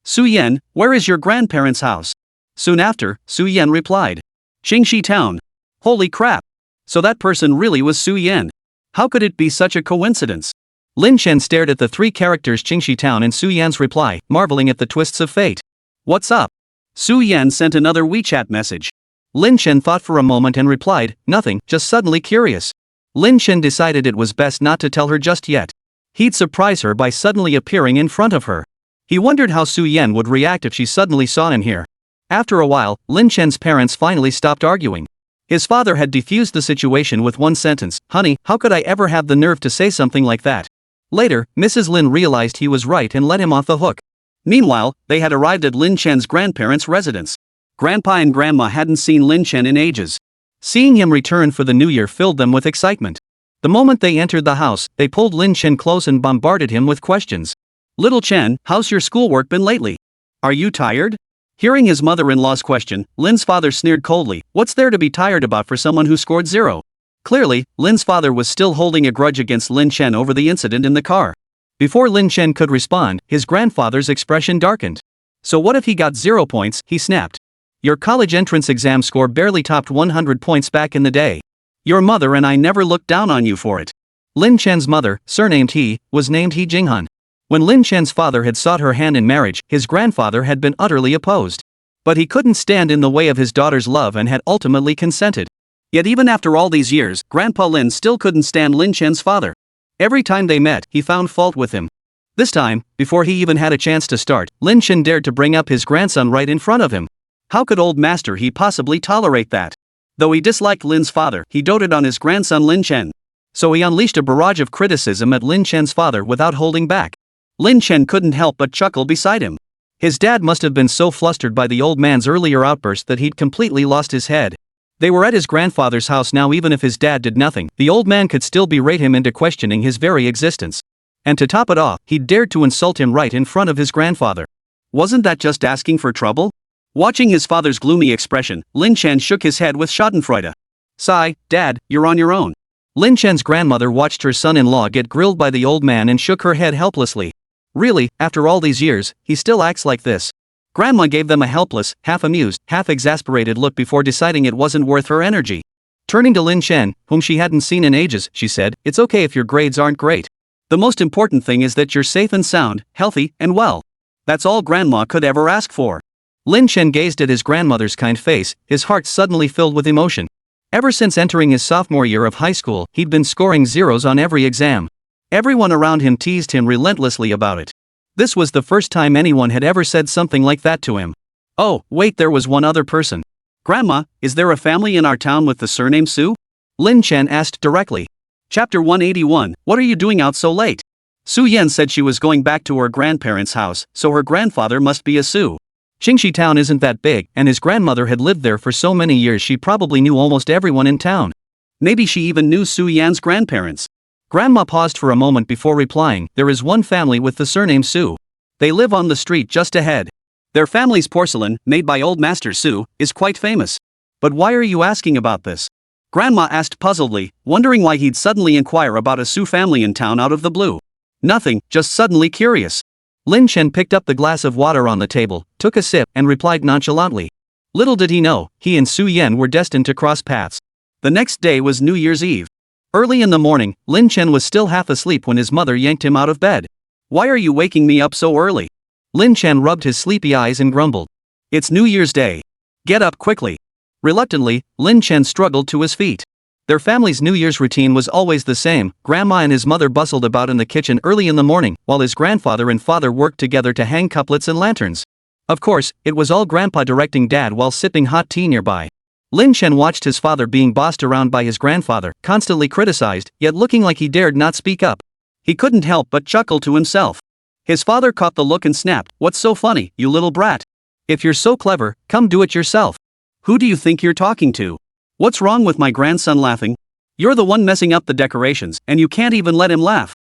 [SPEAKER 2] Su Yan, where is your grandparents' house? Soon after, Su Yan replied. Qingxi Town. Holy crap. So that person really was Su Yan. How could it be such a coincidence? Lin Chen stared at the 3 characters Qingxi Town and Su Yan's reply, marveling at the twists of fate. What's up? Su Yan sent another WeChat message. Lin Chen thought for a moment and replied, nothing, just suddenly curious. Lin Chen decided it was best not to tell her just yet. He'd surprise her by suddenly appearing in front of her. He wondered how Su Yan would react if she suddenly saw him here. After a while, Lin Chen's parents finally stopped arguing. His father had defused the situation with one sentence, honey, how could I ever have the nerve to say something like that? Later, Mrs. Lin realized he was right and let him off the hook. Meanwhile, they had arrived at Lin Chen's grandparents' residence. Grandpa and Grandma hadn't seen Lin Chen in ages. Seeing him return for the new year filled them with excitement. The moment they entered the house, they pulled Lin Chen close and bombarded him with questions. Little Chen, how's your schoolwork been lately? Are you tired? Hearing his mother-in-law's question, Lin's father sneered coldly, what's there to be tired about for someone who scored 0? Clearly, Lin's father was still holding a grudge against Lin Chen over the incident in the car. Before Lin Chen could respond, his grandfather's expression darkened. So what if he got 0 points, he snapped. Your college entrance exam score barely topped 100 points back in the day. Your mother and I never looked down on you for it. Lin Chen's mother, surnamed He, was named He Jinghan. When Lin Chen's father had sought her hand in marriage, his grandfather had been utterly opposed. But he couldn't stand in the way of his daughter's love and had ultimately consented. Yet even after all these years, Grandpa Lin still couldn't stand Lin Chen's father. Every time they met, he found fault with him. This time, before he even had a chance to start, Lin Chen dared to bring up his grandson right in front of him. How could old master He possibly tolerate that? Though he disliked Lin's father, he doted on his grandson Lin Chen. So he unleashed a barrage of criticism at Lin Chen's father without holding back. Lin Chen couldn't help but chuckle beside him. His dad must have been so flustered by the old man's earlier outburst that he'd completely lost his head. They were at his grandfather's house now. Even if his dad did nothing, the old man could still berate him into questioning his very existence. And to top it off, he'd dared to insult him right in front of his grandfather. Wasn't that just asking for trouble? Watching his father's gloomy expression, Lin Chen shook his head with schadenfreude. Sigh, Dad, you're on your own. Lin Chen's grandmother watched her son-in-law get grilled by the old man and shook her head helplessly. Really, after all these years, he still acts like this. Grandma gave them a helpless, half-amused, half-exasperated look before deciding it wasn't worth her energy. Turning to Lin Chen, whom she hadn't seen in ages, she said, it's okay if your grades aren't great. The most important thing is that you're safe and sound, healthy, and well. That's all Grandma could ever ask for. Lin Chen gazed at his grandmother's kind face, his heart suddenly filled with emotion. Ever since entering his sophomore year of high school, he'd been scoring zeros on every exam. Everyone around him teased him relentlessly about it. This was the first time anyone had ever said something like that to him. Oh, wait, there was one other person.
[SPEAKER 1] Grandma, is there a family in our town with the surname Su?
[SPEAKER 2] Lin Chen asked directly.
[SPEAKER 1] Chapter 181, what are you doing out so late? Su Yan said she was going back to her grandparents' house, so her grandfather must be a Su.
[SPEAKER 2] Qingxi town isn't that big, and his grandmother had lived there for so many years she probably knew almost everyone in town.
[SPEAKER 1] Maybe she even knew Su Yan's grandparents.
[SPEAKER 2] Grandma paused for a moment before replying, there is one family with the surname Su.
[SPEAKER 1] They live on the street just ahead. Their family's porcelain, made by old Master Su, is quite famous. But why are you asking about this? Grandma asked puzzledly, wondering why he'd suddenly inquire about a Su family in town out of the blue. Nothing, just suddenly curious.
[SPEAKER 2] Lin Chen picked up the glass of water on the table, took a sip, and replied nonchalantly. Little did he know, he and Su Yan were destined to cross paths.
[SPEAKER 1] The next day was New Year's Eve.
[SPEAKER 2] Early in the morning, Lin Chen was still half asleep when his mother yanked him out of bed.
[SPEAKER 1] Why are you waking me up so early?
[SPEAKER 2] Lin Chen rubbed his sleepy eyes and grumbled.
[SPEAKER 1] It's New Year's Day. Get up quickly.
[SPEAKER 2] Reluctantly, Lin Chen struggled to his feet. Their family's New Year's routine was always the same. Grandma and his mother bustled about in the kitchen early in the morning, while his grandfather and father worked together to hang couplets and lanterns. Of course, it was all Grandpa directing Dad while sipping hot tea nearby. Lin Chen watched his father being bossed around by his grandfather, constantly criticized, yet looking like he dared not speak up.
[SPEAKER 1] He couldn't help but chuckle to himself. His father caught the look and snapped, "What's so funny, you little brat?
[SPEAKER 2] If you're so clever, come do it yourself."
[SPEAKER 1] Who do you think you're talking to? What's wrong with my grandson laughing? You're the one messing up the decorations, and you can't even let him laugh.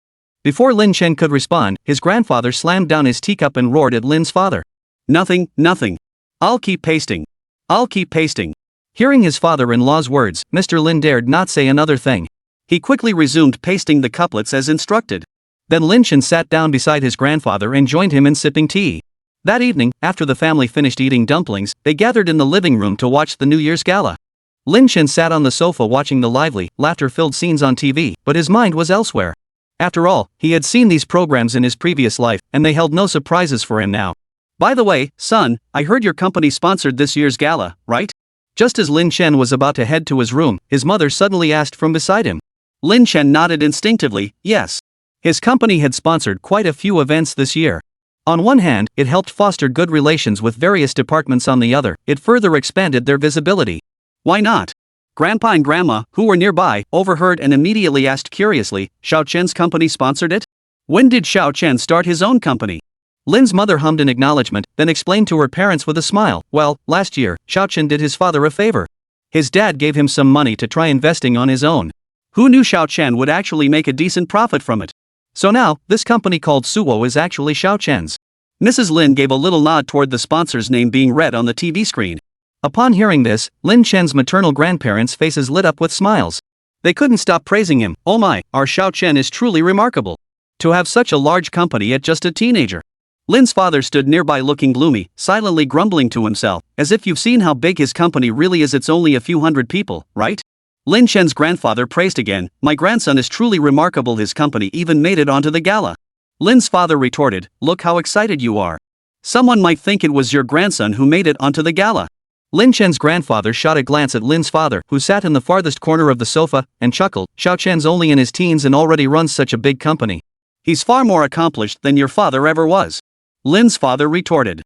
[SPEAKER 2] Before Lin Chen could respond, his grandfather slammed down his teacup and roared at Lin's father.
[SPEAKER 1] Nothing, nothing. I'll keep pasting. I'll keep pasting.
[SPEAKER 2] Hearing his father-in-law's words, Mr. Lin dared not say another thing.
[SPEAKER 1] He quickly resumed pasting the couplets as instructed.
[SPEAKER 2] Then Lin Chen sat down beside his grandfather and joined him in sipping tea. That evening, after the family finished eating dumplings, they gathered in the living room to watch the New Year's gala. Lin Chen sat on the sofa watching the lively, laughter-filled scenes on TV, but his mind was elsewhere. After all, he had seen these programs in his previous life, and they held no surprises for him now.
[SPEAKER 1] By the way, son, I heard your company sponsored this year's gala, right?
[SPEAKER 2] Just as Lin Chen was about to head to his room, his mother suddenly asked from beside him.
[SPEAKER 1] Lin Chen nodded instinctively, yes.
[SPEAKER 2] His company had sponsored quite a few events this year. On one hand, it helped foster good relations with various departments. On the other, it further expanded their visibility.
[SPEAKER 1] Why not? Grandpa and Grandma, who were nearby, overheard and immediately asked curiously, Xiao Chen's company sponsored it? When did Xiao Chen start his own company?
[SPEAKER 2] Lin's mother hummed in acknowledgement, then explained to her parents with a smile, well, last year, Xiao Chen did his father a favor. His dad gave him some money to try investing on his own.
[SPEAKER 1] Who knew Xiao Chen would actually make a decent profit from it?
[SPEAKER 2] So now, this company called Suwo is actually Xiao Chen's.
[SPEAKER 1] Mrs. Lin gave a little nod toward the sponsor's name being read on the TV screen.
[SPEAKER 2] Upon hearing this, Lin Chen's maternal grandparents' faces lit up with smiles.
[SPEAKER 1] They couldn't stop praising him. Oh my, our Xiao Chen is truly remarkable. To have such a large company at just a teenager. Lin's father stood nearby looking gloomy, silently grumbling to himself, as if you've seen how big his company really is, it's only a few hundred people, right? Lin Chen's grandfather praised again, my grandson is truly remarkable, his company even made it onto the gala. Lin's father retorted, look how excited you are. Someone might think it was your grandson who made it onto the gala. Lin Chen's grandfather shot a glance at Lin's father, who sat in the farthest corner of the sofa, and chuckled, Xiao Chen's only in his teens and already runs such a big company. He's far more accomplished than your father ever was. Lin's father retorted.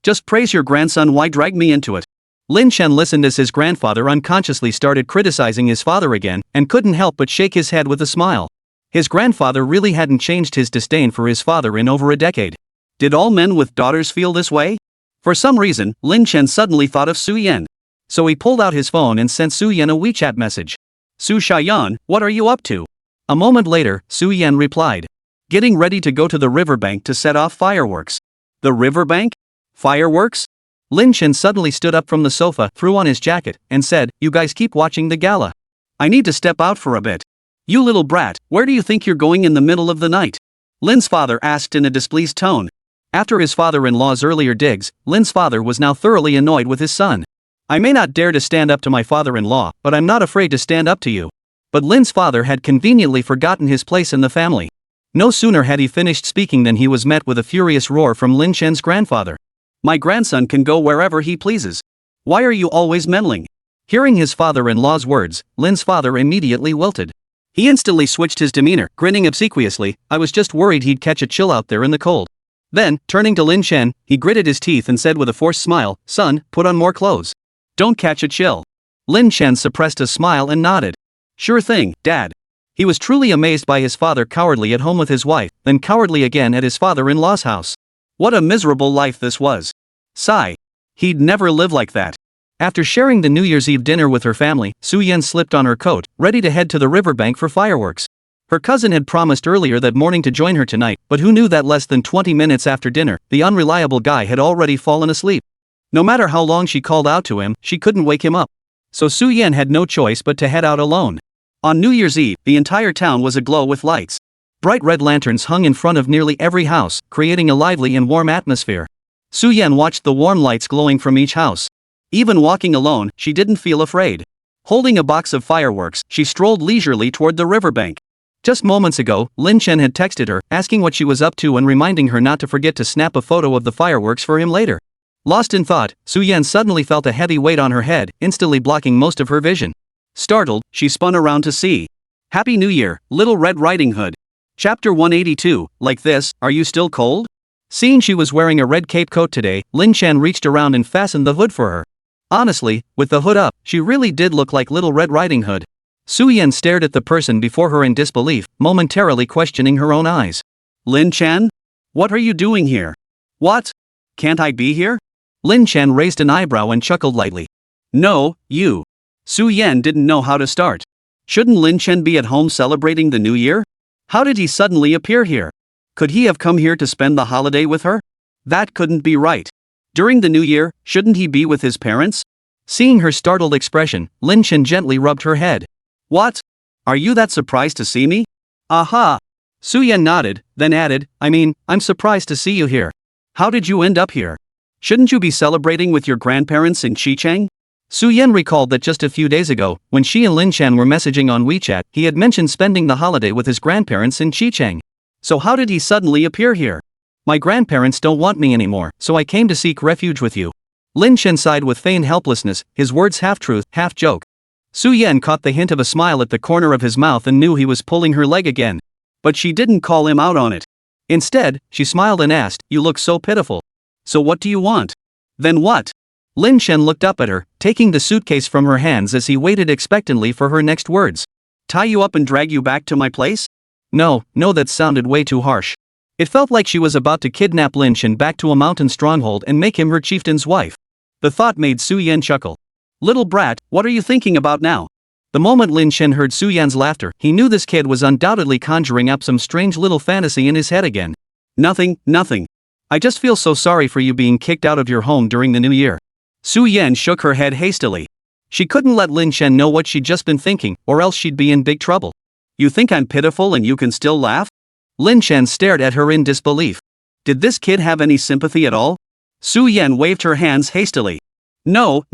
[SPEAKER 1] Just praise your grandson, why drag me into it? Lin Chen listened as his grandfather unconsciously started criticizing his father again, and couldn't help but shake his head with a smile. His grandfather really hadn't changed his disdain for his father in over a decade. Did all men with daughters feel this way? For some reason, Lin Chen suddenly thought of Su Yan. So he pulled out his phone and sent Su Yan a WeChat message. Su Shayan, what are you up to? A moment later, Su Yan replied. Getting ready to go to the riverbank to set off fireworks. The riverbank? Fireworks? Lin Chen suddenly stood up from the sofa, threw on his jacket, and said, you guys keep watching the gala. I need to step out for a bit. You little brat, where do you think you're going in the middle of the night? Lin's father asked in a displeased tone. After his father-in-law's earlier digs, Lin's father was now thoroughly annoyed with his son. I may not dare to stand up to my father-in-law, but I'm not afraid to stand up to you. But Lin's father had conveniently forgotten his place in the family. No sooner had he finished speaking than he was met with a furious roar from Lin Chen's grandfather. My grandson can go wherever he pleases. Why are you always meddling?
[SPEAKER 2] Hearing his father-in-law's words, Lin's father immediately wilted. He instantly switched his demeanor, grinning obsequiously. I was just worried he'd catch a chill out there in the cold. Then, turning to Lin Chen, he gritted his teeth and said with a forced smile, son, put on more clothes. Don't catch a chill. Lin Chen suppressed a smile and nodded. Sure thing, Dad. He was truly amazed by his father cowardly at home with his wife, then cowardly again at his father-in-law's house. What a miserable life this was. Sigh. He'd never live like that. After sharing the New Year's Eve dinner with her family, Su-Yen slipped on her coat, ready to head to the riverbank for fireworks. Her cousin had promised earlier that morning to join her tonight, but who knew that less than 20 minutes after dinner, the unreliable guy had already fallen asleep. No matter how long she called out to him, she couldn't wake him up. So Su-Yen had no choice but to head out alone. On New Year's Eve, the entire town was aglow with lights. Bright red lanterns hung in front of nearly every house, creating a lively and warm atmosphere. Su-Yen watched the warm lights glowing from each house. Even walking alone, she didn't feel afraid. Holding a box of fireworks, she strolled leisurely toward the riverbank. Just moments ago, Lin Chen had texted her, asking what she was up to and reminding her not to forget to snap a photo of the fireworks for him later. Lost in thought, Su-Yen suddenly felt a heavy weight on her head, instantly blocking most of her vision. Startled, she spun around to see. Happy New Year, Little Red Riding Hood. Chapter 182, like this, are you still cold? Seeing she was wearing a red cape coat today, Lin Chen reached around and fastened the hood for her. Honestly, with the hood up, she really did look like Little Red Riding Hood. Su-Yen stared at the person before her in disbelief, momentarily questioning her own eyes. Lin Chen? What are you doing here? What? Can't I be here? Lin Chen raised an eyebrow and chuckled lightly. No, you. Su-Yen didn't know how to start. Shouldn't Lin Chen be at home celebrating the New Year? How did he suddenly appear here? Could he have come here to spend the holiday with her? That couldn't be right. During the New Year, shouldn't he be with his parents? Seeing her startled expression, Lin Chen gently rubbed her head. What? Are you that surprised to see me? Aha! Su-Yen nodded, then added, I'm surprised to see you here. How did you end up here? Shouldn't you be celebrating with your grandparents in Xicheng? Su-Yen recalled that just a few days ago, when she and Lin Chen were messaging on WeChat, he had mentioned spending the holiday with his grandparents in Xicheng. So how did he suddenly appear here? My grandparents don't want me anymore, so I came to seek refuge with you. Lin Chen sighed with feigned helplessness, his words half-truth, half-joke. Su-Yen caught the hint of a smile at the corner of his mouth and knew he was pulling her leg again. But she didn't call him out on it. Instead, she smiled and asked, you look so pitiful. So what do you want? Then what? Lin Chen looked up at her, taking the suitcase from her hands as he waited expectantly for her next words. Tie you up and drag you back to my place? No, that sounded way too harsh. It felt like she was about to kidnap Lin Chen back to a mountain stronghold and make him her chieftain's wife. The thought made Su-Yen chuckle. Little brat, what are you thinking about now? The moment Lin Chen heard Su-Yen's laughter, he knew this kid was undoubtedly conjuring up some strange little fantasy in his head again. Nothing. I just feel so sorry for you being kicked out of your home during the New Year. Su-Yen shook her head hastily. She couldn't let Lin Chen know what she'd just been thinking, or else she'd be in big trouble. You think I'm pitiful and you can still laugh? Lin Chen stared at her in disbelief. Did this kid have any sympathy at all? Su-Yen waved her hands hastily. No.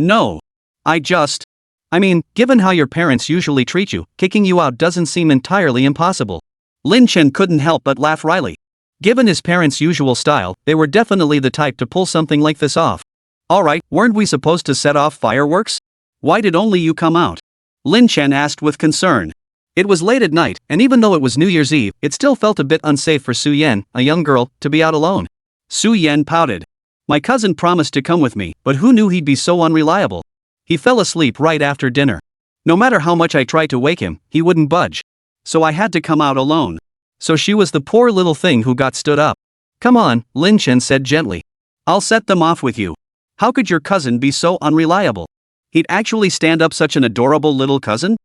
[SPEAKER 2] Given how your parents usually treat you, kicking you out doesn't seem entirely impossible. Lin Chen couldn't help but laugh wryly. Given his parents' usual style, they were definitely the type to pull something like this off. Alright, weren't we supposed to set off fireworks? Why did only you come out? Lin Chen asked with concern. It was late at night, and even though it was New Year's Eve, it still felt a bit unsafe for Su-Yen, a young girl, to be out alone. Su-Yen pouted. My cousin promised to come with me, but who knew he'd be so unreliable? He fell asleep right after dinner. No matter how much I tried to wake him, he wouldn't budge. So I had to come out alone. So she was the poor little thing who got stood up. Come on, Lin Chen said gently. I'll set them off with you. How could your cousin be so unreliable? He'd actually stand up such an adorable little cousin?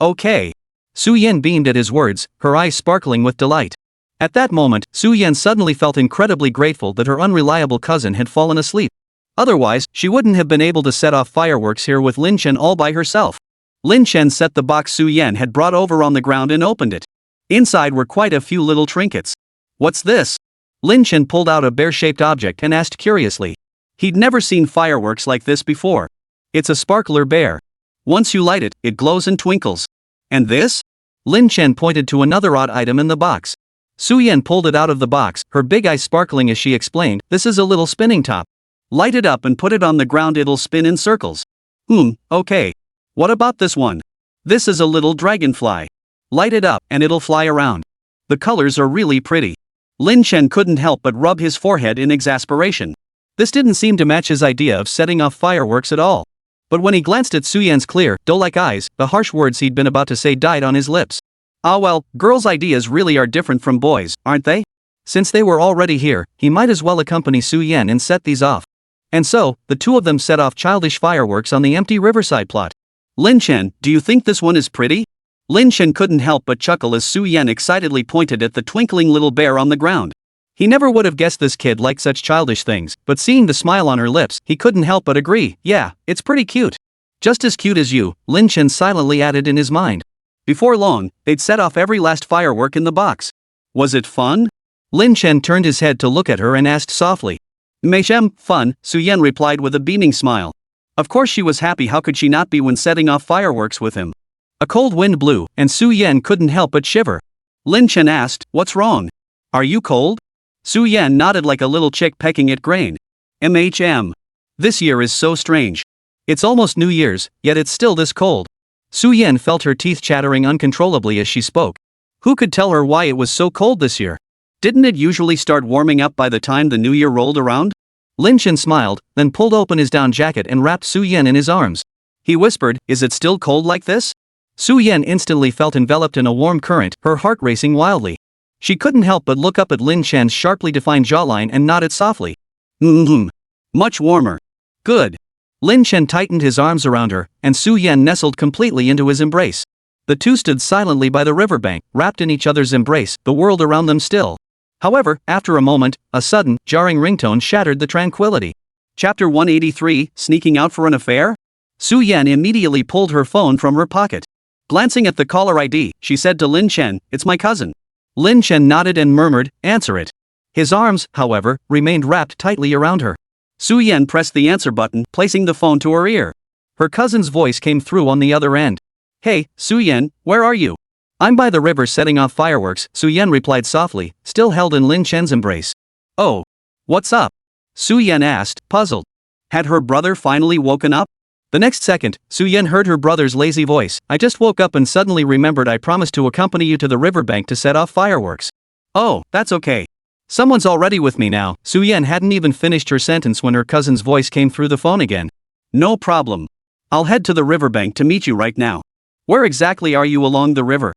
[SPEAKER 2] Okay. Su-Yen beamed at his words, her eyes sparkling with delight. At that moment, Su-Yen suddenly felt incredibly grateful that her unreliable cousin had fallen asleep. Otherwise, she wouldn't have been able to set off fireworks here with Lin Chen all by herself. Lin Chen set the box Su-Yen had brought over on the ground and opened it. Inside were quite a few little trinkets. What's this? Lin Chen pulled out a bear-shaped object and asked curiously. He'd never seen fireworks like this before. It's a sparkler bear. Once you light it, it glows and twinkles. And this? Lin Chen pointed to another odd item in the box. Su-Yen pulled it out of the box, her big eyes sparkling as she explained, this is a little spinning top. Light it up and put it on the ground, it'll spin in circles. Okay.
[SPEAKER 1] What about this one? This is a little dragonfly. Light it up and it'll fly around. The colors are really pretty. Lin Chen couldn't help but rub his forehead in exasperation. This didn't seem to match his idea of setting off fireworks at all. But when he glanced at Su-Yan's clear, doe-like eyes, the harsh words he'd been about to say died on his lips. Ah well, girls' ideas really are different from boys', aren't they? Since they were already here, he might as well accompany Su-Yan and set these off. And so, the two of them set off childish fireworks on the empty riverside plot. Lin Chen, do you think this one is pretty? Lin Chen couldn't help but chuckle as Su-Yan excitedly pointed at the twinkling little bear on the ground. He never would have guessed this kid liked such childish things, but seeing the smile on her lips, he couldn't help but agree, yeah, it's pretty cute. Just as cute as you, Lin Chen silently added in his mind. Before long, they'd set off every last firework in the box. Was it fun? Lin Chen turned his head to look at her and asked softly. Meishem, fun, Su-Yan replied with a beaming smile. Of course she was happy, how could she not be when setting off fireworks with him? A cold wind blew, and Su-Yan couldn't help but shiver. Lin Chen asked, what's wrong? Are you cold? Su-Yan nodded like a little chick pecking at grain. This year is so strange. It's almost New Year's, yet it's still this cold. Su-Yan felt her teeth chattering uncontrollably as she spoke. Who could tell her why it was so cold this year? Didn't it usually start warming up by the time the New Year rolled around? Lin Chen smiled, then pulled open his down jacket and wrapped Su-Yan in his arms. He whispered, is it still cold like this? Su-Yan instantly felt enveloped in a warm current, her heart racing wildly. She couldn't help but look up at Lin Chen's sharply defined jawline and nodded softly. Much warmer. Good. Lin Chen tightened his arms around her, and Su-Yan nestled completely into his embrace. The two stood silently by the riverbank, wrapped in each other's embrace, the world around them still. However, after a moment, a sudden, jarring ringtone shattered the tranquility. Chapter 183, Sneaking Out for an Affair? Su-Yan immediately pulled her phone from her pocket. Glancing at the caller ID, she said to Lin Chen, it's my cousin. Lin Chen nodded and murmured, answer it. His arms, however, remained wrapped tightly around her. Su-Yan pressed the answer button, placing the phone to her ear. Her cousin's voice came through on the other end. Hey, Su-Yan, where are you? I'm by the river setting off fireworks, Su-Yan replied softly, still held in Lin Chen's embrace. Oh. What's up? Su-Yan asked, puzzled. Had her brother finally woken up? The next second, Su-Yan heard her brother's lazy voice. I just woke up and suddenly remembered I promised to accompany you to the riverbank to set off fireworks. Oh, that's okay. Someone's already with me now. Su-Yan hadn't even finished her sentence when her cousin's voice came through the phone again. No problem. I'll head to the riverbank to meet you right now. Where exactly are you along the river?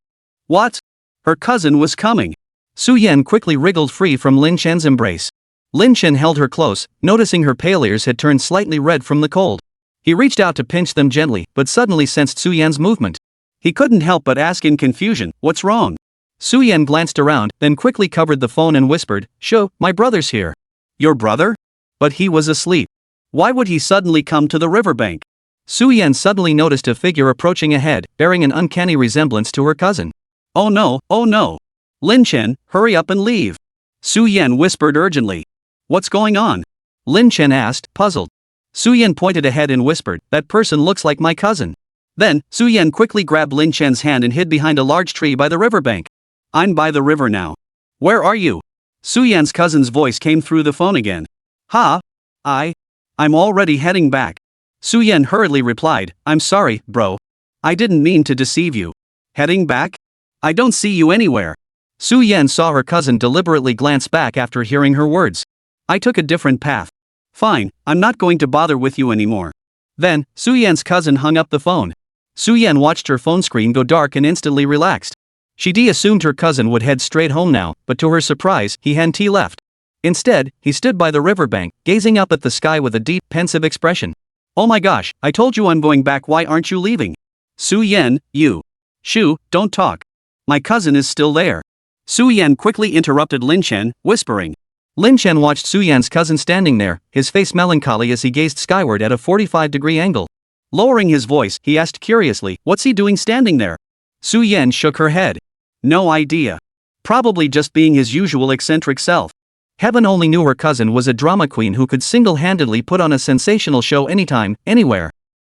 [SPEAKER 1] What? Her cousin was coming. Su-Yan quickly wriggled free from Lin Chen's embrace. Lin Chen held her close, noticing her pale ears had turned slightly red from the cold. He reached out to pinch them gently, but suddenly sensed Su-Yan's movement. He couldn't help but ask in confusion, what's wrong? Su-Yan glanced around, then quickly covered the phone and whispered, Sho, my brother's here. Your brother? But he was asleep. Why would he suddenly come to the riverbank? Su-Yan suddenly noticed a figure approaching ahead, bearing an uncanny resemblance to her cousin. Oh no, oh no. Lin Chen, hurry up and leave. Su-Yan whispered urgently. What's going on? Lin Chen asked, puzzled. Su-Yan pointed ahead and whispered, that person looks like my cousin. Then, Su-Yan quickly grabbed Lin Chen's hand and hid behind a large tree by the riverbank. I'm by the river now. Where are you? Su-Yan's cousin's voice came through the phone again. I'm already heading back. Su-Yan hurriedly replied, I'm sorry, bro. I didn't mean to deceive you. Heading back? I don't see you anywhere. Su-Yan saw her cousin deliberately glance back after hearing her words. I took a different path. Fine, I'm not going to bother with you anymore. Then, Su-Yan's cousin hung up the phone. Su-Yan watched her phone screen go dark and instantly relaxed. She assumed her cousin would head straight home now, but to her surprise, he hadn't left. Instead, he stood by the riverbank, gazing up at the sky with a deep, pensive expression. Oh my gosh, I told you I'm going back, why aren't you leaving? Su-Yan, you. Shoo, don't talk. My cousin is still there. Su-Yan quickly interrupted Lin Chen, whispering. Lin Chen watched Su-Yan's cousin standing there, his face melancholy as he gazed skyward at a 45-degree angle. Lowering his voice, he asked curiously, what's he doing standing there? Su-Yan shook her head. No idea. Probably just being his usual eccentric self. Heaven only knew her cousin was a drama queen who could single-handedly put on a sensational show anytime, anywhere.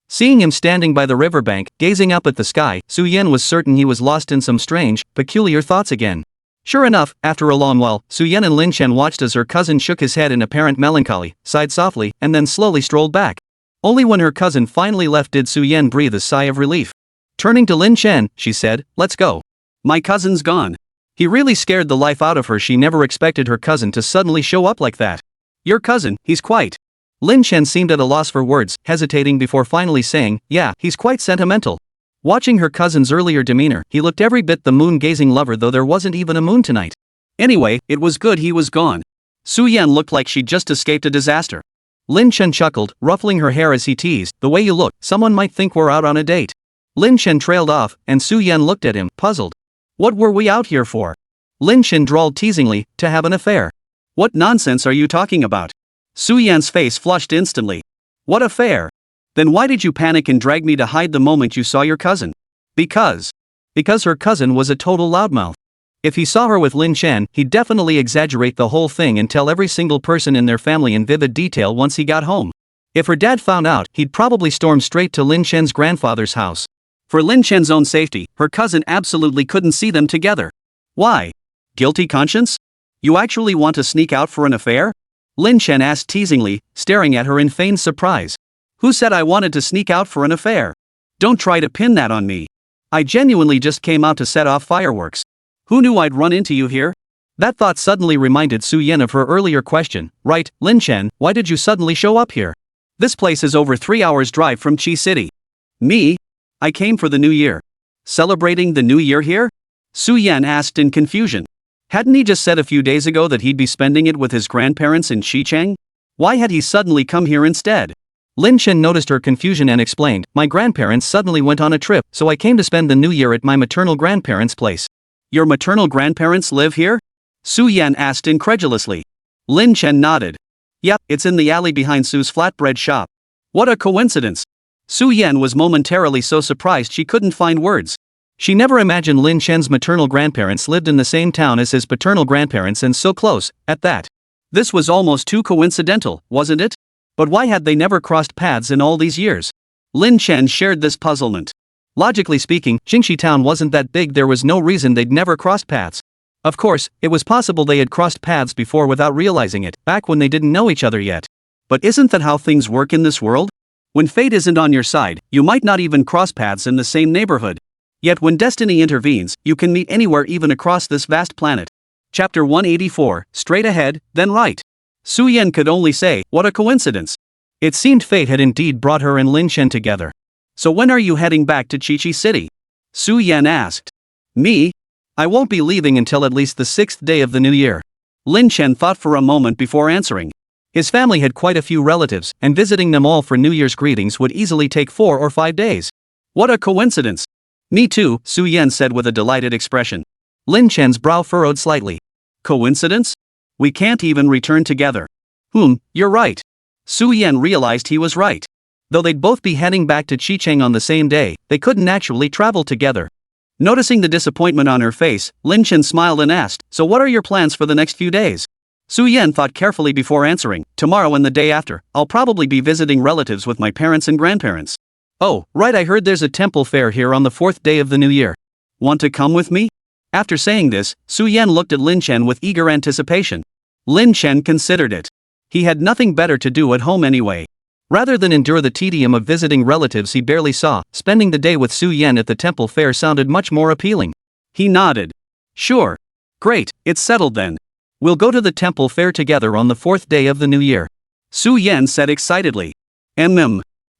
[SPEAKER 1] Seeing him standing by the riverbank, gazing up at the sky, Su-Yan was certain he was lost in some strange, peculiar thoughts again. Sure enough, after a long while, Su-Yan and Lin Chen watched as her cousin shook his head in apparent melancholy, sighed softly, and then slowly strolled back.
[SPEAKER 2] Only when her cousin finally left did Su-yen breathe a sigh of relief. Turning to Lin Chen, she said, "Let's go."
[SPEAKER 1] My cousin's gone.
[SPEAKER 2] He really scared the life out of her. She never expected her cousin to suddenly show up like that.
[SPEAKER 1] Your cousin, he's quite.
[SPEAKER 2] Lin Chen seemed at a loss for words, hesitating before finally saying, "Yeah, he's quite sentimental." Watching her cousin's earlier demeanor, he looked every bit the moon-gazing lover, though there wasn't even a moon tonight.
[SPEAKER 1] Anyway, it was good he was gone. Su-yen looked like she'd just escaped a disaster.
[SPEAKER 2] Lin Chen chuckled, ruffling her hair as he teased, "The way you look, someone might think we're out on a date." Lin Chen trailed off, and Su-yen looked at him, puzzled. "What were we out here for?" Lin Chen drawled teasingly, "To have an affair."
[SPEAKER 1] What nonsense are you talking about? Su-yen's face flushed instantly. What affair? Then why did you panic and drag me to hide the moment you saw your cousin? Because her cousin was a total loudmouth. If he saw her with Lin Chen, he'd definitely exaggerate the whole thing and tell every single person in their family in vivid detail once he got home. If her dad found out, he'd probably storm straight to Lin Chen's grandfather's house. For Lin Chen's own safety, her cousin absolutely couldn't see them together. Why? Guilty conscience? You actually want to sneak out for an affair? Lin Chen asked teasingly, staring at her in feigned surprise. Who said I wanted to sneak out for an affair? Don't try to pin that on me. I genuinely just came out to set off fireworks. Who knew I'd run into you here? That thought suddenly reminded Su-yen of her earlier question. Right, Lin Chen, why did you suddenly show up here? This place is over 3 hours drive from Chi City. Me? I came for the new year. Celebrating the new year here? Su-yen asked in confusion. Hadn't he just said a few days ago that he'd be spending it with his grandparents in Xicheng? Why had he suddenly come here instead? Lin Chen noticed her confusion and explained, "My grandparents suddenly went on a trip, so I came to spend the new year at my maternal grandparents' place." Your maternal grandparents live here? Su-yen asked incredulously. Lin Chen nodded. Yep, it's in the alley behind Su's flatbread shop. What a coincidence. Su-yen was momentarily so surprised she couldn't find words. She never imagined Lin Chen's maternal grandparents lived in the same town as his paternal grandparents, and so close, at that. This was almost too coincidental, wasn't it? But why had they never crossed paths in all these years? Lin Chen shared this puzzlement. Logically speaking, Jingxi town wasn't that big, there was no reason they'd never crossed paths. Of course, it was possible they had crossed paths before without realizing it, back when they didn't know each other yet. But isn't that how things work in this world? When fate isn't on your side, you might not even cross paths in the same neighborhood. Yet when destiny intervenes, you can meet anywhere, even across this vast planet. Chapter 184, Straight Ahead, Then Right. Su-yen could only say, what a coincidence. It seemed fate had indeed brought her and Lin Chen together. So when are you heading back to Chi City? Su-yen asked. Me? I won't be leaving until at least the 6th day of the new year. Lin Chen thought for a moment before answering. His family had quite a few relatives, and visiting them all for New Year's greetings would easily take 4 or 5 days. What a coincidence. Me too, Su-yen said with a delighted expression. Lin Chen's brow furrowed slightly. Coincidence? We can't even return together. You're right. Su-yen realized he was right. Though they'd both be heading back to Xicheng on the same day, they couldn't actually travel together. Noticing the disappointment on her face, Lin Chen smiled and asked, so what are your plans for the next few days? Su-yen thought carefully before answering, tomorrow and the day after, I'll probably be visiting relatives with my parents and grandparents. Oh, right, I heard there's a temple fair here on the 4th day of the new year. Want to come with me? After saying this, Su-yen looked at Lin Chen with eager anticipation. Lin Chen considered it. He had nothing better to do at home anyway. Rather than endure the tedium of visiting relatives he barely saw, spending the day with Su-yen at the temple fair sounded much more appealing. He nodded. Sure. Great, it's settled then. We'll go to the temple fair together on the 4th day of the new year. Su-yen said excitedly.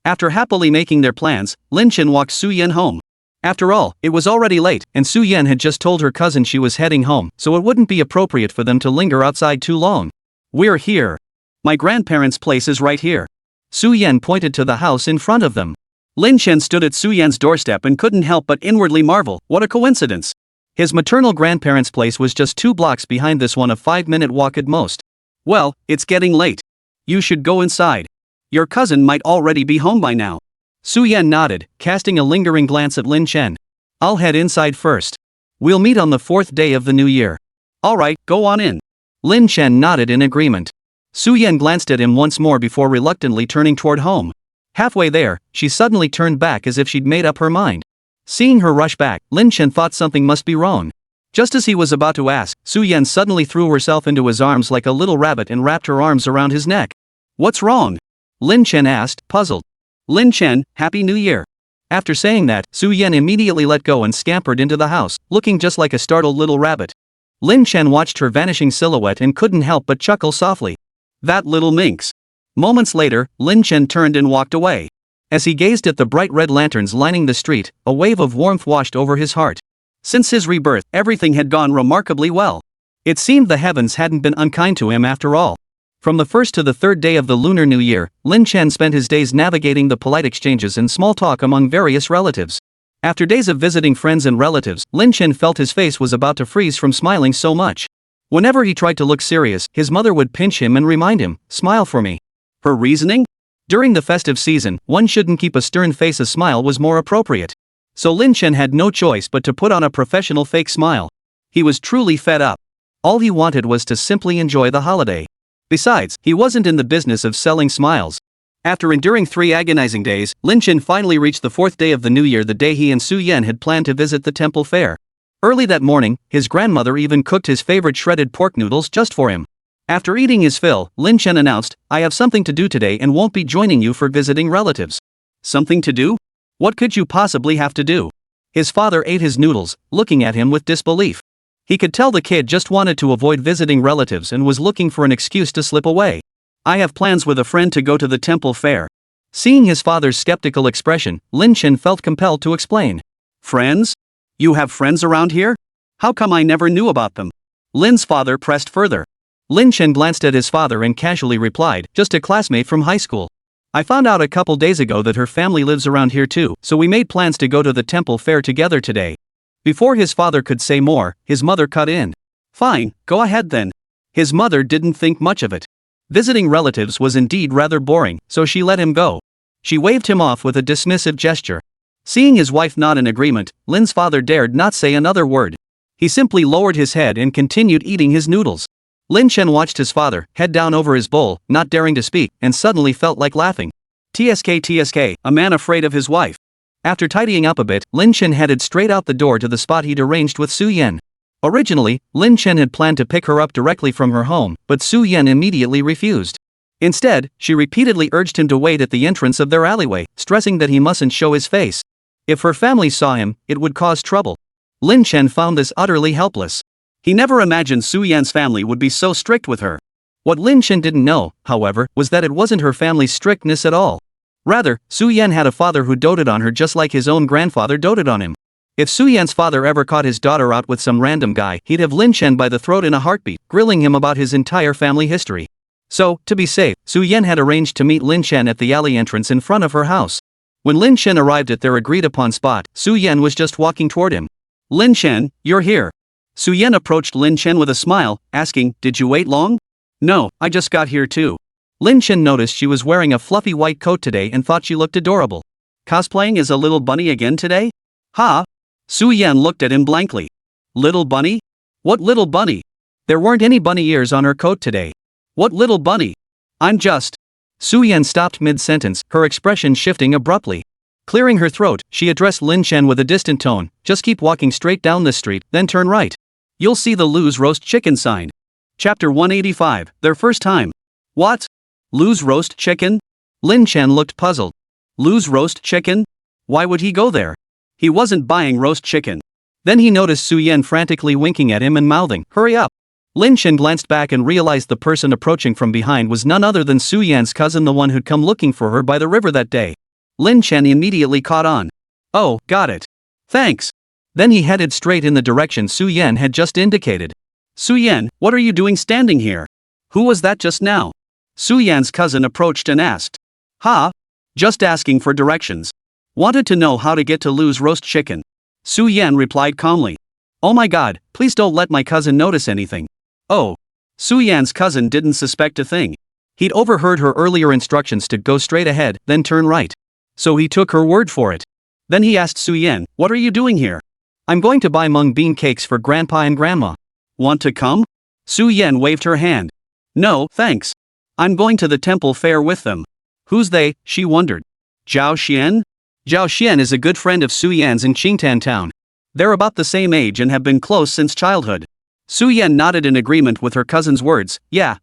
[SPEAKER 1] After happily making their plans, Lin Chen walked Su-yen home. After all, it was already late, and Su-yen had just told her cousin she was heading home, so it wouldn't be appropriate for them to linger outside too long. We're here. My grandparents' place is right here. Su-yen pointed to the house in front of them. Lin Chen stood at Su-yen's doorstep and couldn't help but inwardly marvel, what a coincidence. His maternal grandparents' place was just 2 blocks behind this one, a 5-minute walk at most. Well, it's getting late. You should go inside. Your cousin might already be home by now. Su-yen nodded, casting a lingering glance at Lin Chen. I'll head inside first. We'll meet on the 4th day of the new year. Alright, go on in. Lin Chen nodded in agreement. Su-yen glanced at him once more before reluctantly turning toward home. Halfway there, she suddenly turned back as if she'd made up her mind. Seeing her rush back, Lin Chen thought something must be wrong. Just as he was about to ask, Su-yen suddenly threw herself into his arms like a little rabbit and wrapped her arms around his neck. What's wrong?
[SPEAKER 2] Lin Chen asked, puzzled.
[SPEAKER 1] Lin Chen, Happy New Year.
[SPEAKER 2] After saying that, Su Yan immediately let go and scampered into the house, looking just like a startled little rabbit. Lin Chen watched her vanishing silhouette and couldn't help but chuckle softly.
[SPEAKER 1] That little minx.
[SPEAKER 2] Moments later, Lin Chen turned and walked away. As he gazed at the bright red lanterns lining the street, a wave of warmth washed over his heart.
[SPEAKER 1] Since his rebirth, everything had gone remarkably well.
[SPEAKER 2] It seemed the heavens hadn't been unkind to him after all. From the first to the third day of the Lunar New Year, Lin Chen spent his days navigating the polite exchanges and small talk among various relatives. After days of visiting friends and relatives, Lin Chen felt his face was about to freeze from smiling so much. Whenever he tried to look serious, his mother would pinch him and remind him, "Smile for me."
[SPEAKER 1] Her reasoning?
[SPEAKER 2] During the festive season, one shouldn't keep a stern face. A smile was more appropriate. So Lin Chen had no choice but to put on a professional fake smile. He was truly fed up. All he wanted was to simply enjoy the holiday. Besides, he wasn't in the business of selling smiles. After enduring 3 agonizing days, Lin Chen finally reached the 4th day of the new year, the day he and Su Yan had planned to visit the temple fair. Early that morning, his grandmother even cooked his favorite shredded pork noodles just for him. After eating his fill, Lin Chen announced, "I have something to do today and won't be joining you for visiting relatives."
[SPEAKER 1] Something to do? What could you possibly have to do?
[SPEAKER 2] His father ate his noodles, looking at him with disbelief. He could tell the kid just wanted to avoid visiting relatives and was looking for an excuse to slip away.
[SPEAKER 1] I have plans with a friend to go to the temple fair.
[SPEAKER 2] Seeing his father's skeptical expression, Lin Chen felt compelled to explain.
[SPEAKER 1] Friends? You have friends around here? How come I never knew about them? Lin's father pressed further.
[SPEAKER 2] Lin Chen glanced at his father and casually replied, "Just a classmate from high school. I found out a couple days ago that her family lives around here too, so we made plans to go to the temple fair together today." Before his father could say more, his mother cut in.
[SPEAKER 1] Fine, go ahead then.
[SPEAKER 2] His mother didn't think much of it. Visiting relatives was indeed rather boring, so she let him go. She waved him off with a dismissive gesture. Seeing his wife nod in agreement, Lin's father dared not say another word. He simply lowered his head and continued eating his noodles. Lin Chen watched his father, head down over his bowl, not daring to speak, and suddenly felt like laughing.
[SPEAKER 1] TSK, a man afraid of his wife.
[SPEAKER 2] After tidying up a bit, Lin Chen headed straight out the door to the spot he'd arranged with Su Yan. Originally, Lin Chen had planned to pick her up directly from her home, but Su Yan immediately refused. Instead, she repeatedly urged him to wait at the entrance of their alleyway, stressing that he mustn't show his face. If her family saw him, it would cause trouble. Lin Chen found this utterly helpless.
[SPEAKER 1] He never imagined Su Yan's family would be so strict with her.
[SPEAKER 2] What Lin Chen didn't know, however, was that it wasn't her family's strictness at all. Rather, Su Yan had a father who doted on her just like his own grandfather doted on him. If Su Yan's father ever caught his daughter out with some random guy, he'd have Lin Chen by the throat in a heartbeat, grilling him about his entire family history. So, to be safe, Su Yan had arranged to meet Lin Chen at the alley entrance in front of her house. When Lin Chen arrived at their agreed-upon spot, Su Yan was just walking toward him.
[SPEAKER 1] Lin Chen, you're here. Su Yan approached Lin Chen with a smile, asking, "Did you wait long?" "No, I just got here too."
[SPEAKER 2] Lin Chen noticed she was wearing a fluffy white coat today and thought she looked adorable.
[SPEAKER 1] Cosplaying as a little bunny again today? Ha! Su Yan looked at him blankly. Little bunny? What little bunny?
[SPEAKER 2] There weren't any bunny ears on her coat today.
[SPEAKER 1] What little bunny? I'm just...
[SPEAKER 2] Su Yan stopped mid-sentence, her expression shifting abruptly. Clearing her throat, she addressed Lin Chen with a distant tone, "Just keep walking straight down this street, then turn right.
[SPEAKER 1] You'll see the Lou's Roast Chicken sign." Chapter 185, Their First Time. What? Lou's Roast Chicken?
[SPEAKER 2] Lin Chen looked puzzled.
[SPEAKER 1] Lou's Roast Chicken? Why would he go there? He wasn't buying roast chicken.
[SPEAKER 2] Then he noticed Su Yan frantically winking at him and mouthing, "Hurry up." Lin Chen glanced back and realized the person approaching from behind was none other than Su Yan's cousin, the one who'd come looking for her by the river that day. Lin Chen immediately caught on.
[SPEAKER 1] "Oh, got it. Thanks."
[SPEAKER 2] Then he headed straight in the direction Su Yan had just indicated.
[SPEAKER 1] "Su Yan, what are you doing standing here? Who was that just now?" Su Yan's cousin approached and asked. "Ha? Just asking for directions. Wanted to know how to get to Lou's Roast Chicken." Su Yan replied calmly. "Oh my god, please don't let my cousin notice anything." Oh. Su Yan's cousin didn't suspect a thing. He'd overheard her earlier instructions to go straight ahead, then turn right. So he took her word for it. Then he asked Su Yan, "What are you doing here?"
[SPEAKER 2] "I'm going to buy mung bean cakes for Grandpa and Grandma."
[SPEAKER 1] "Want to come?" Su Yan waved her hand. "No, thanks. I'm going to the temple fair with them." "Who's they?" she wondered. "Zhao Xian?" Zhao Xian is a good friend of Su Yan's in Qingtan town. They're about the same age and have been close since childhood. Su Yan nodded in agreement with her cousin's words. Yeah,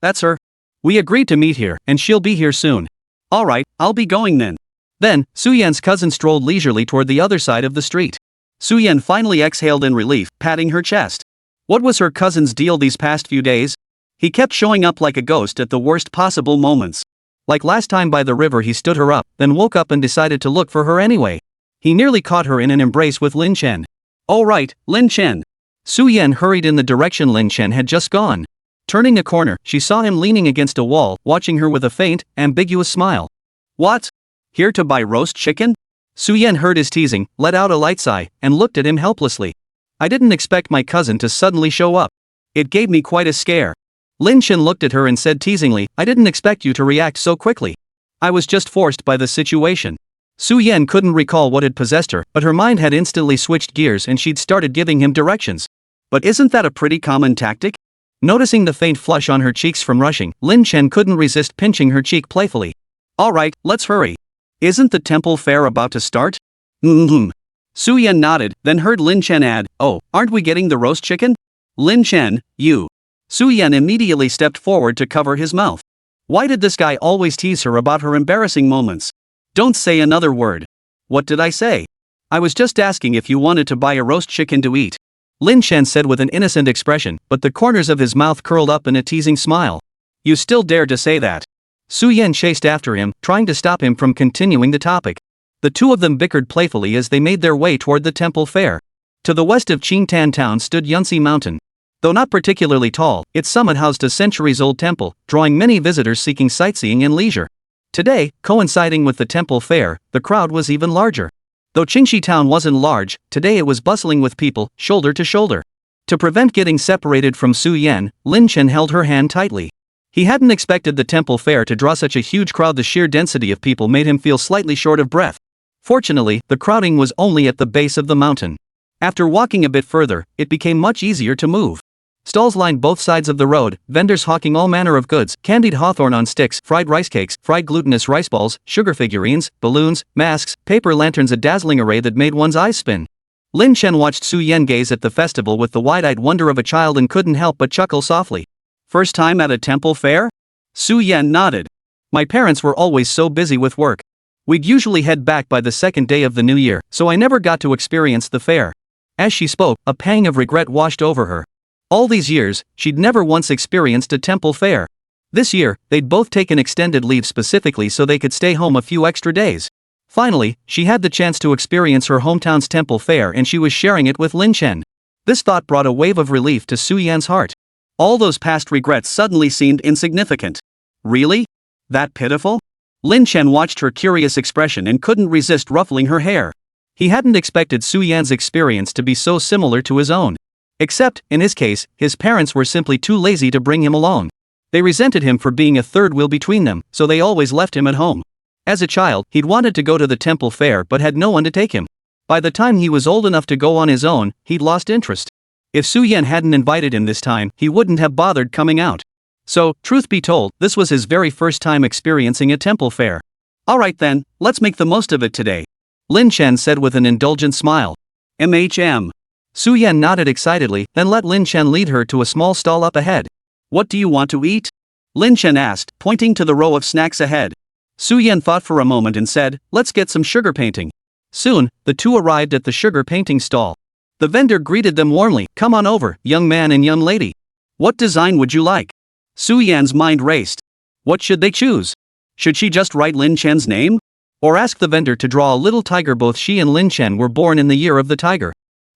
[SPEAKER 1] that's her. We agreed to meet here, and she'll be here soon." Alright, I'll be going then.
[SPEAKER 2] Then, Su-Yan's cousin strolled leisurely toward the other side of the street.
[SPEAKER 1] Su-Yan finally exhaled in relief, patting her chest. What was her cousin's deal these past few days? He kept showing up like a ghost at the worst possible moments.
[SPEAKER 2] Like last time by the river, he stood her up, then woke up and decided to look for her anyway. He nearly caught her in an embrace with Lin Chen.
[SPEAKER 1] Oh right, Lin Chen.
[SPEAKER 2] Su-Yan hurried in the direction Lin Chen had just gone. Turning a corner, she saw him leaning against a wall, watching her with a faint, ambiguous smile.
[SPEAKER 1] What? Here to buy roast chicken?
[SPEAKER 2] Su-Yan heard his teasing, let out a light sigh, and looked at him helplessly. I didn't expect my cousin to suddenly show up.
[SPEAKER 1] It gave me quite a scare.
[SPEAKER 2] Lin Chen looked at her and said teasingly, I didn't expect you to react so quickly. I was just forced by the situation. Su-Yan couldn't recall what had possessed her, but her mind had instantly switched gears and she'd started giving him directions.
[SPEAKER 1] But isn't that a pretty common tactic?
[SPEAKER 2] Noticing the faint flush on her cheeks from rushing, Lin Chen couldn't resist pinching her cheek playfully.
[SPEAKER 1] Alright, let's hurry. Isn't the temple fair about to start? Su-Yan nodded, then heard Lin Chen add, oh, aren't we getting the roast chicken? Lin Chen, you. Su-Yan immediately stepped forward to cover his mouth. Why did this guy always tease her about her embarrassing moments? Don't say another word. What did I say? I was just asking if you wanted to buy a roast chicken to eat.
[SPEAKER 2] Lin Chen said with an innocent expression, but the corners of his mouth curled up in a teasing smile.
[SPEAKER 1] You still dare to say that?
[SPEAKER 2] Su-Yan chased after him, trying to stop him from continuing the topic. The two of them bickered playfully as they made their way toward the temple fair. To the west of Qingtan town stood Yunsi Mountain. Though not particularly tall, its summit housed a centuries-old temple, drawing many visitors seeking sightseeing and leisure. Today, coinciding with the temple fair, the crowd was even larger. Though Qingxi town wasn't large, today it was bustling with people, shoulder to shoulder. To prevent getting separated from Su-Yan, Lin Chen held her hand tightly. He hadn't expected the temple fair to draw such a huge crowd. The sheer density of people made him feel slightly short of breath. Fortunately, the crowding was only at the base of the mountain. After walking a bit further, it became much easier to move. Stalls lined both sides of the road, vendors hawking all manner of goods, candied hawthorn on sticks, fried rice cakes, fried glutinous rice balls, sugar figurines, balloons, masks, paper lanterns, a dazzling array that made one's eyes spin. Lin Chen watched Su-Yan gaze at the festival with the wide-eyed wonder of a child and couldn't help but chuckle softly.
[SPEAKER 1] First time at a temple fair? Su-Yan nodded. My parents were always so busy with work. We'd usually head back by the second day of the new year, so I never got to experience the fair. As she spoke, a pang of regret washed over her. All these years, she'd never once experienced a temple fair. This year, they'd both taken extended leave specifically so they could stay home a few extra days. Finally, she had the chance to experience her hometown's temple fair and she was sharing it with Lin Chen. This thought brought a wave of relief to Su-Yan's heart. All those past regrets suddenly seemed insignificant. Really? That pitiful? Lin Chen watched her curious expression and couldn't resist ruffling her hair. He hadn't expected Su-Yan's experience to be so similar to his own. Except, in his case, his parents were simply too lazy to bring him along. They resented him for being a third wheel between them, so they always left him at home. As a child, he'd wanted to go to the temple fair but had no one to take him. By the time he was old enough to go on his own, he'd lost interest. If Su-Yan hadn't invited him this time, he wouldn't have bothered coming out. So, truth be told, this was his very first time experiencing a temple fair. Alright then, let's make the most of it today. Lin Chen said with an indulgent smile. MHM. Su-Yan nodded excitedly, then let Lin Chen lead her to a small stall up ahead. What do you want to eat? Lin Chen asked, pointing to the row of snacks ahead. Su-Yan thought for a moment and said, let's get some sugar painting. Soon, the two arrived at the sugar painting stall. The vendor greeted them warmly. Come on over, young man and young lady. What design would you like? Su-Yan's mind raced. What should they choose? Should she just write Lin Chen's name? Or ask the vendor to draw a little tiger? Both she and Lin Chen were born in the year of the tiger.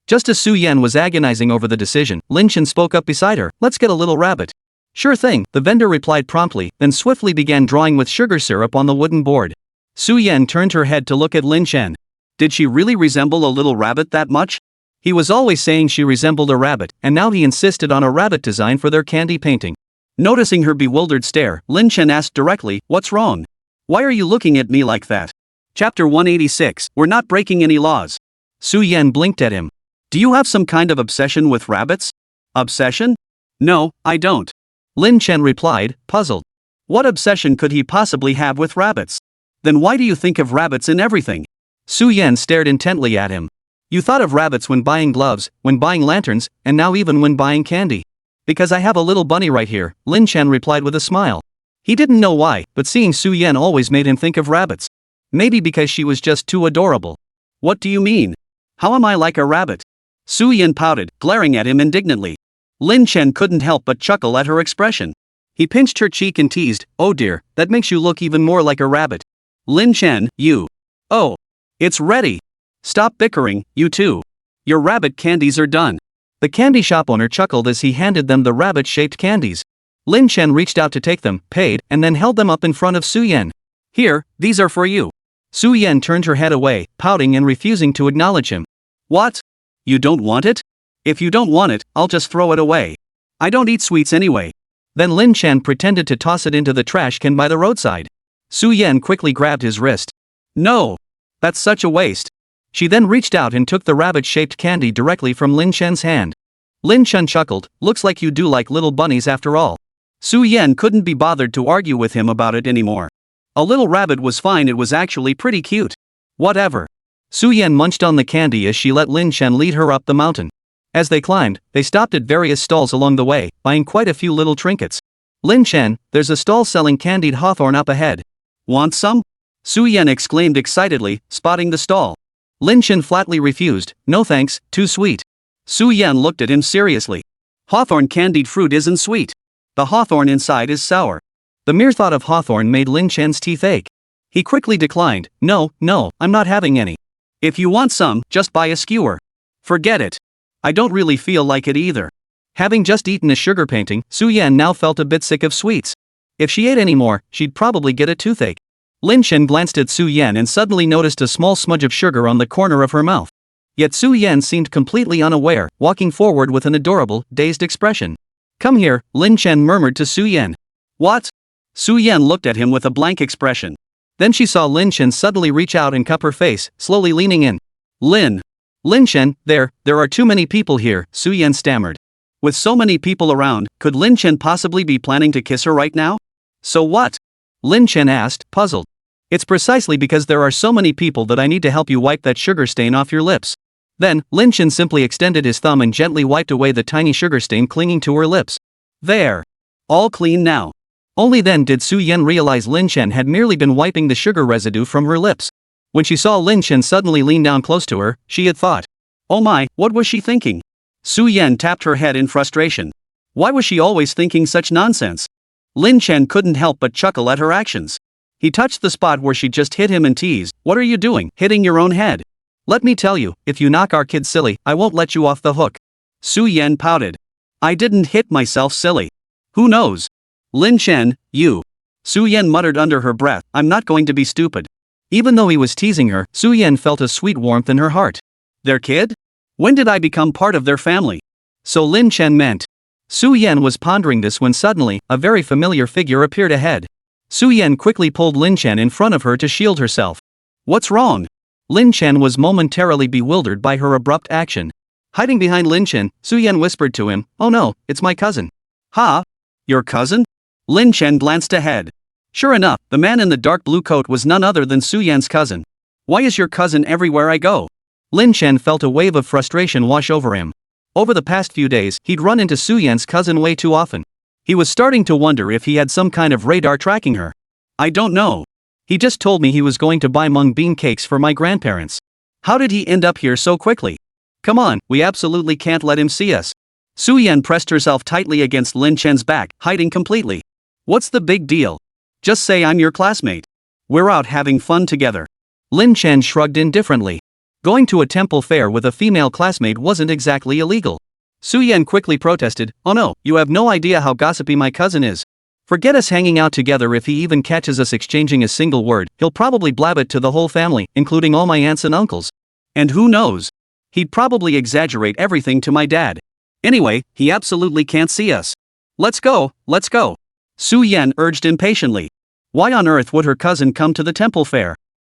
[SPEAKER 1] Just as Su-Yan was agonizing over the decision, Lin Chen spoke up beside her. Let's get a little rabbit. Sure thing, the vendor replied promptly, then swiftly began drawing with sugar syrup on the wooden board. Su-Yan turned her head to look at Lin Chen. Did she really resemble a little rabbit that much? He was always saying she resembled a rabbit, and now he insisted on a rabbit design for their candy painting. Noticing her bewildered stare, Lin Chen asked directly, what's wrong? Why are you looking at me like that? Chapter 186, We're not breaking any laws. Su-Yan blinked at him. Do you have some kind of obsession with rabbits? Obsession? No, I don't. Lin Chen replied, puzzled. What obsession could he possibly have with rabbits? Then why do you think of rabbits in everything? Su-Yan stared intently at him. You thought of rabbits when buying gloves, when buying lanterns, and now even when buying candy. Because I have a little bunny right here, Lin Chen replied with a smile.
[SPEAKER 2] He didn't know why, but seeing Su Yan always made him think of rabbits. Maybe because she was just too adorable.
[SPEAKER 1] What do you mean? How am I like a rabbit? Su Yan pouted, glaring at him indignantly. Lin Chen couldn't help but chuckle at her expression. He pinched her cheek and teased, "Oh dear, that makes you look even more like a rabbit. Lin Chen, you. Oh. It's ready. Stop bickering, you two. Your rabbit candies are done."
[SPEAKER 2] The candy shop owner chuckled as he handed them the rabbit-shaped candies. Lin Chen reached out to take them, paid, and then held them up in front of Su Yan.
[SPEAKER 1] "Here, these are for you."
[SPEAKER 2] Su Yan turned her head away, pouting and refusing to acknowledge him.
[SPEAKER 1] "What? You don't want it? If you don't want it, I'll just throw it away. I don't eat sweets anyway."
[SPEAKER 2] Then Lin Chen pretended to toss it into the trash can by the roadside. Su Yan quickly grabbed his wrist.
[SPEAKER 1] "No. That's such a waste."
[SPEAKER 2] She then reached out and took the rabbit-shaped candy directly from Lin Chen's hand. Lin Chen chuckled, "Looks like you do like little bunnies after all."
[SPEAKER 1] Su Yan couldn't be bothered to argue with him about it anymore. A little rabbit was fine, it was actually pretty cute. Whatever.
[SPEAKER 2] Su Yan munched on the candy as she let Lin Chen lead her up the mountain. As they climbed, they stopped at various stalls along the way, buying quite a few little trinkets. "Lin Chen, there's a stall selling candied hawthorn up ahead.
[SPEAKER 1] Want some?" Su Yan exclaimed excitedly, spotting the stall.
[SPEAKER 2] Lin Chen flatly refused, "No thanks, too sweet."
[SPEAKER 1] Su Yan looked at him seriously. "Hawthorn candied fruit isn't sweet. The hawthorn inside is sour."
[SPEAKER 2] The mere thought of hawthorn made Lin Chen's teeth ache. He quickly declined, No, I'm not having any."
[SPEAKER 1] "If you want some, just buy a skewer." "Forget it. I don't really feel like it either."
[SPEAKER 2] Having just eaten a sugar painting, Su Yan now felt a bit sick of sweets. If she ate any more, she'd probably get a toothache. Lin Chen glanced at Su Yan and suddenly noticed a small smudge of sugar on the corner of her mouth. Yet Su Yan seemed completely unaware, walking forward with an adorable, dazed expression. "Come here," Lin Chen murmured to Su Yan.
[SPEAKER 1] "What?" Su Yan looked at him with a blank expression.
[SPEAKER 2] Then she saw Lin Chen suddenly reach out and cup her face, slowly leaning in.
[SPEAKER 1] "Lin
[SPEAKER 2] Chen, there are too many people here," Su Yan stammered.
[SPEAKER 1] With so many people around, could Lin Chen possibly be planning to kiss her right now? So what?
[SPEAKER 2] Lin Chen asked, puzzled. "It's precisely because there are so many people that I need to help you wipe that sugar stain off your lips." Then, Lin Chen simply extended his thumb and gently wiped away the tiny sugar stain clinging to her lips.
[SPEAKER 1] "There. All clean now."
[SPEAKER 2] Only then did Su Yan realize Lin Chen had merely been wiping the sugar residue from her lips. When she saw Lin Chen suddenly lean down close to her, she had thought,
[SPEAKER 1] "Oh my, what was she thinking?" Su Yan tapped her head in frustration. Why was she always thinking such nonsense? Lin Chen couldn't help but chuckle at her actions. He touched the spot where she just hit him and teased, "What are you doing, hitting your own head? Let me tell you, if you knock our kid silly, I won't let you off the hook." Su Yan pouted. "I didn't hit myself silly. Who knows? Lin Chen, you." Su Yan muttered under her breath, "I'm not going to be stupid."
[SPEAKER 2] Even though he was teasing her, Su Yan felt a sweet warmth in her heart.
[SPEAKER 1] Their kid? When did I become part of their family?
[SPEAKER 2] So Lin Chen meant. Su Yan was pondering this when suddenly, a very familiar figure appeared ahead. Su Yan quickly pulled Lin Chen in front of her to shield herself.
[SPEAKER 1] "What's wrong?"
[SPEAKER 2] Lin Chen was momentarily bewildered by her abrupt action. Hiding behind Lin Chen, Su Yan whispered to him, "Oh no, it's my cousin."
[SPEAKER 1] "Ha? Your cousin?" Lin Chen glanced ahead. Sure enough, the man in the dark blue coat was none other than Su Yan's cousin. "Why is your cousin everywhere I go?"
[SPEAKER 2] Lin Chen felt a wave of frustration wash over him. Over the past few days, he'd run into Su Yan's cousin way too often. He was starting to wonder if he had some kind of radar tracking her. "I don't know. He just told me he was going to buy mung bean cakes for my grandparents. How did he end up here so quickly? Come on, we absolutely can't let him see us." Su Yan pressed herself tightly against Lin Chen's back, hiding completely. "What's the big deal? Just say I'm your classmate. We're out having fun together." Lin Chen shrugged indifferently. Going to a temple fair with a female classmate wasn't exactly illegal. Su Yan quickly protested, "Oh no, you have no idea how gossipy my cousin is. Forget us hanging out together. If he even catches us exchanging a single word, he'll probably blab it to the whole family, including all my aunts and uncles. And who knows? He'd probably exaggerate everything to my dad. Anyway, he absolutely can't see us. Let's go, let's go." Su Yan urged impatiently. Why on earth would her cousin come to the temple fair?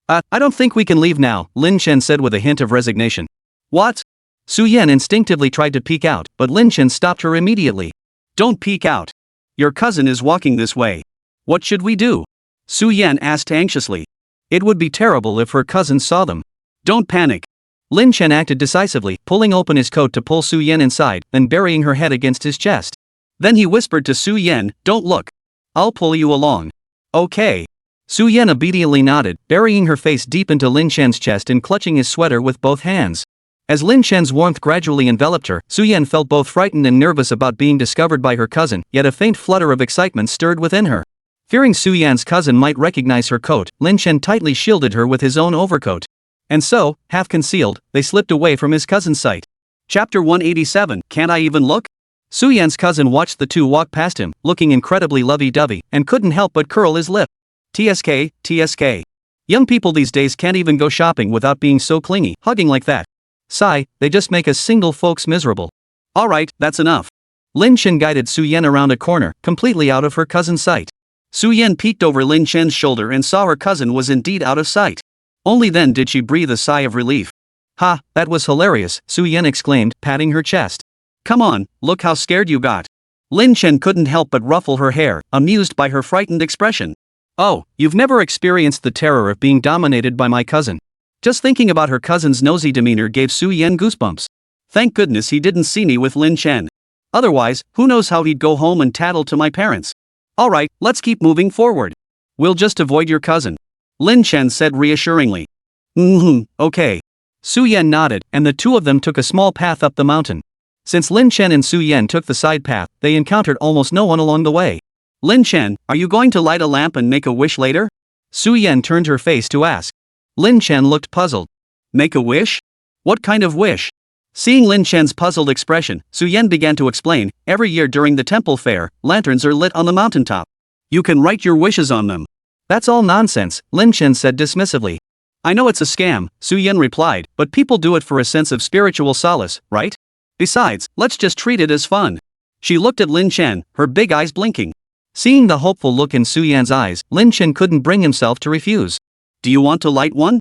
[SPEAKER 2] I don't think we can leave now," Lin Chen said with a hint of resignation. "What?" Su Yan instinctively tried to peek out, but Lin Chen stopped her immediately. "Don't peek out. Your cousin is walking this way. What should we do?" Su Yan asked anxiously. It would be terrible if her cousin saw them. "Don't panic." Lin Chen acted decisively, pulling open his coat to pull Su Yan inside, then burying her head against his chest. Then he whispered to Su Yan, "Don't look. I'll pull you along. Okay. Su Yan obediently nodded, burying her face deep into Lin Shen's chest and clutching his sweater with both hands. As Lin Shen's warmth gradually enveloped her, Su Yan felt both frightened and nervous about being discovered by her cousin, yet a faint flutter of excitement stirred within her. Fearing Su Yan's cousin might recognize her coat, Lin Shen tightly shielded her with his own overcoat. And so, half concealed, they slipped away from his cousin's sight.
[SPEAKER 1] Chapter 187, Can't I Even Look?
[SPEAKER 2] Su Yan's cousin watched the two walk past him, looking incredibly lovey-dovey, and couldn't help but curl his lip. TSK, TSK. Young people these days can't even go shopping without being so clingy, hugging like that. Sigh, they just make us single folks miserable.
[SPEAKER 1] Alright, that's enough.
[SPEAKER 2] Lin Shen guided Su Yan around a corner, completely out of her cousin's sight.
[SPEAKER 1] Su Yan peeked over Lin Shen's shoulder and saw her cousin was indeed out of sight. Only then did she breathe a sigh of relief.
[SPEAKER 2] Ha, that was hilarious, Su Yan exclaimed, patting her chest.
[SPEAKER 1] Come on, look how scared you got. Lin Shen couldn't help but ruffle her hair, amused by her frightened expression.
[SPEAKER 2] Oh, you've never experienced the terror of being dominated by my cousin. Just thinking about her cousin's nosy demeanor gave Su Yan goosebumps.
[SPEAKER 1] Thank goodness he didn't see me with Lin Shen. Otherwise, who knows how he'd go home and tattle to my parents. Alright, let's keep moving forward. We'll just avoid your cousin. Lin Shen said reassuringly. Okay.
[SPEAKER 2] Su Yan nodded, and the two of them took a small path up the mountain. Since Lin Shen and Su Yan took the side path, they encountered almost no one along the way.
[SPEAKER 1] Lin Shen, are you going to light a lamp and make a wish later?
[SPEAKER 2] Su Yan turned her face to ask. Lin Shen looked puzzled.
[SPEAKER 1] Make a wish? What kind of wish? Seeing Lin Shen's puzzled expression, Su Yan began to explain, every year during the temple fair, lanterns are lit on the mountaintop. You can write your wishes on them.
[SPEAKER 2] That's all nonsense, Lin Shen said dismissively.
[SPEAKER 1] I know it's a scam, Su Yan replied, but people do it for a sense of spiritual solace, right? Besides, let's just treat it as fun. She looked at Lin Shen, her big eyes blinking.
[SPEAKER 2] Seeing the hopeful look in Su Yan's eyes, Lin Shen couldn't bring himself to refuse.
[SPEAKER 1] Do you want to light one?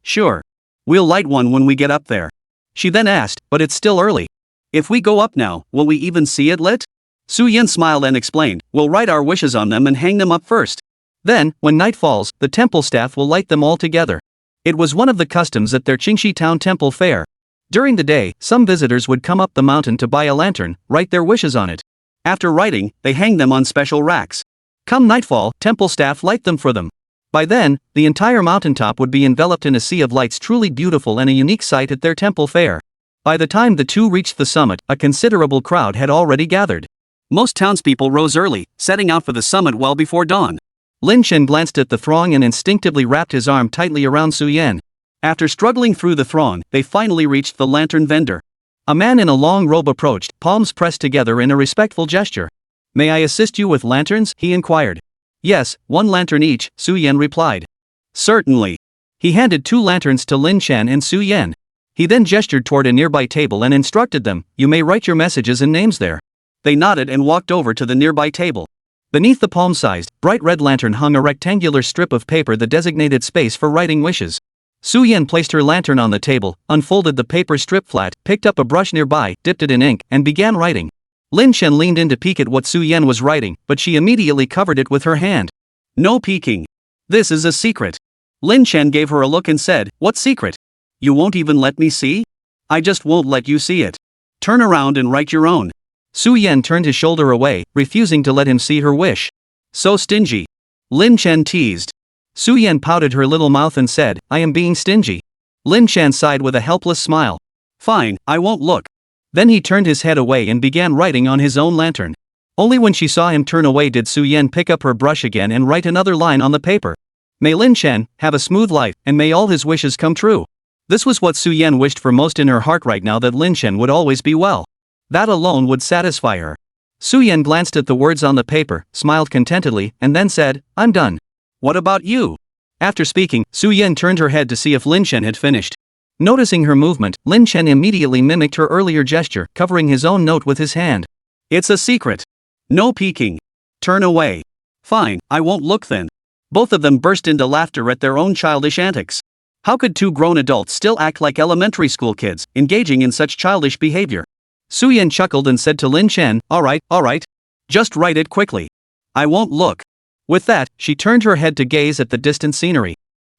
[SPEAKER 1] Sure. We'll light one when we get up there. She then asked, but it's still early. If we go up now, will we even see it lit? Su Yan smiled and explained, we'll write our wishes on them and hang them up first. Then, when night falls, the temple staff will light them all together. It was one of the customs at their Qingxi town temple fair. During the day, some visitors would come up the mountain to buy a lantern, write their wishes on it. After writing, they hang them on special racks. Come nightfall, temple staff light them for them. By then, the entire mountaintop would be enveloped in a sea of lights, truly beautiful and a unique sight at their temple fair. By the time the two reached the summit, a considerable crowd had already gathered. Most townspeople rose early, setting out for the summit well before dawn. Lin Shen glanced at the throng and instinctively wrapped his arm tightly around Su Yan. After struggling through the throng, they finally reached the lantern vendor. A man in a long robe approached, palms pressed together in a respectful gesture. May I assist you with lanterns? He inquired. Yes, one lantern each, Su Yan replied. Certainly. He handed 2 lanterns to Lin Shen and Su Yan. He then gestured toward a nearby table and instructed them, you may write your messages and names there. They nodded and walked over to the nearby table. Beneath the palm-sized, bright red lantern hung a rectangular strip of paper, the designated space for writing wishes. Su Yan placed her lantern on the table, unfolded the paper strip flat, picked up a brush nearby, dipped it in ink, and began writing. Lin Shen leaned in to peek at what Su Yan was writing, but she immediately covered it with her hand. No peeking. This is a secret. Lin Shen gave her a look and said, what secret? You won't even let me see? I just won't let you see it. Turn around and write your own. Su Yan turned his shoulder away, refusing to let him see her wish. So stingy. Lin Shen teased. Su Yan pouted her little mouth and said, I am being stingy. Lin Shen sighed with a helpless smile. Fine, I won't look. Then he turned his head away and began writing on his own lantern. Only when she saw him turn away did Su Yan pick up her brush again and write another line on the paper. May Lin Shen have a smooth life, and may all his wishes come true. This was what Su Yan wished for most in her heart right now, that Lin Shen would always be well. That alone would satisfy her. Su Yan glanced at the words on the paper, smiled contentedly, and then said, I'm done. What about you? After speaking, Su Yan turned her head to see if Lin Shen had finished. Noticing her movement, Lin Shen immediately mimicked her earlier gesture, covering his own note with his hand. It's a secret. No peeking. Turn away. Fine, I won't look then. Both of them burst into laughter at their own childish antics. How could 2 grown adults still act like elementary school kids, engaging in such childish behavior? Su Yan chuckled and said to Lin Shen, all right. Just write it quickly. I won't look. With that, she turned her head to gaze at the distant scenery.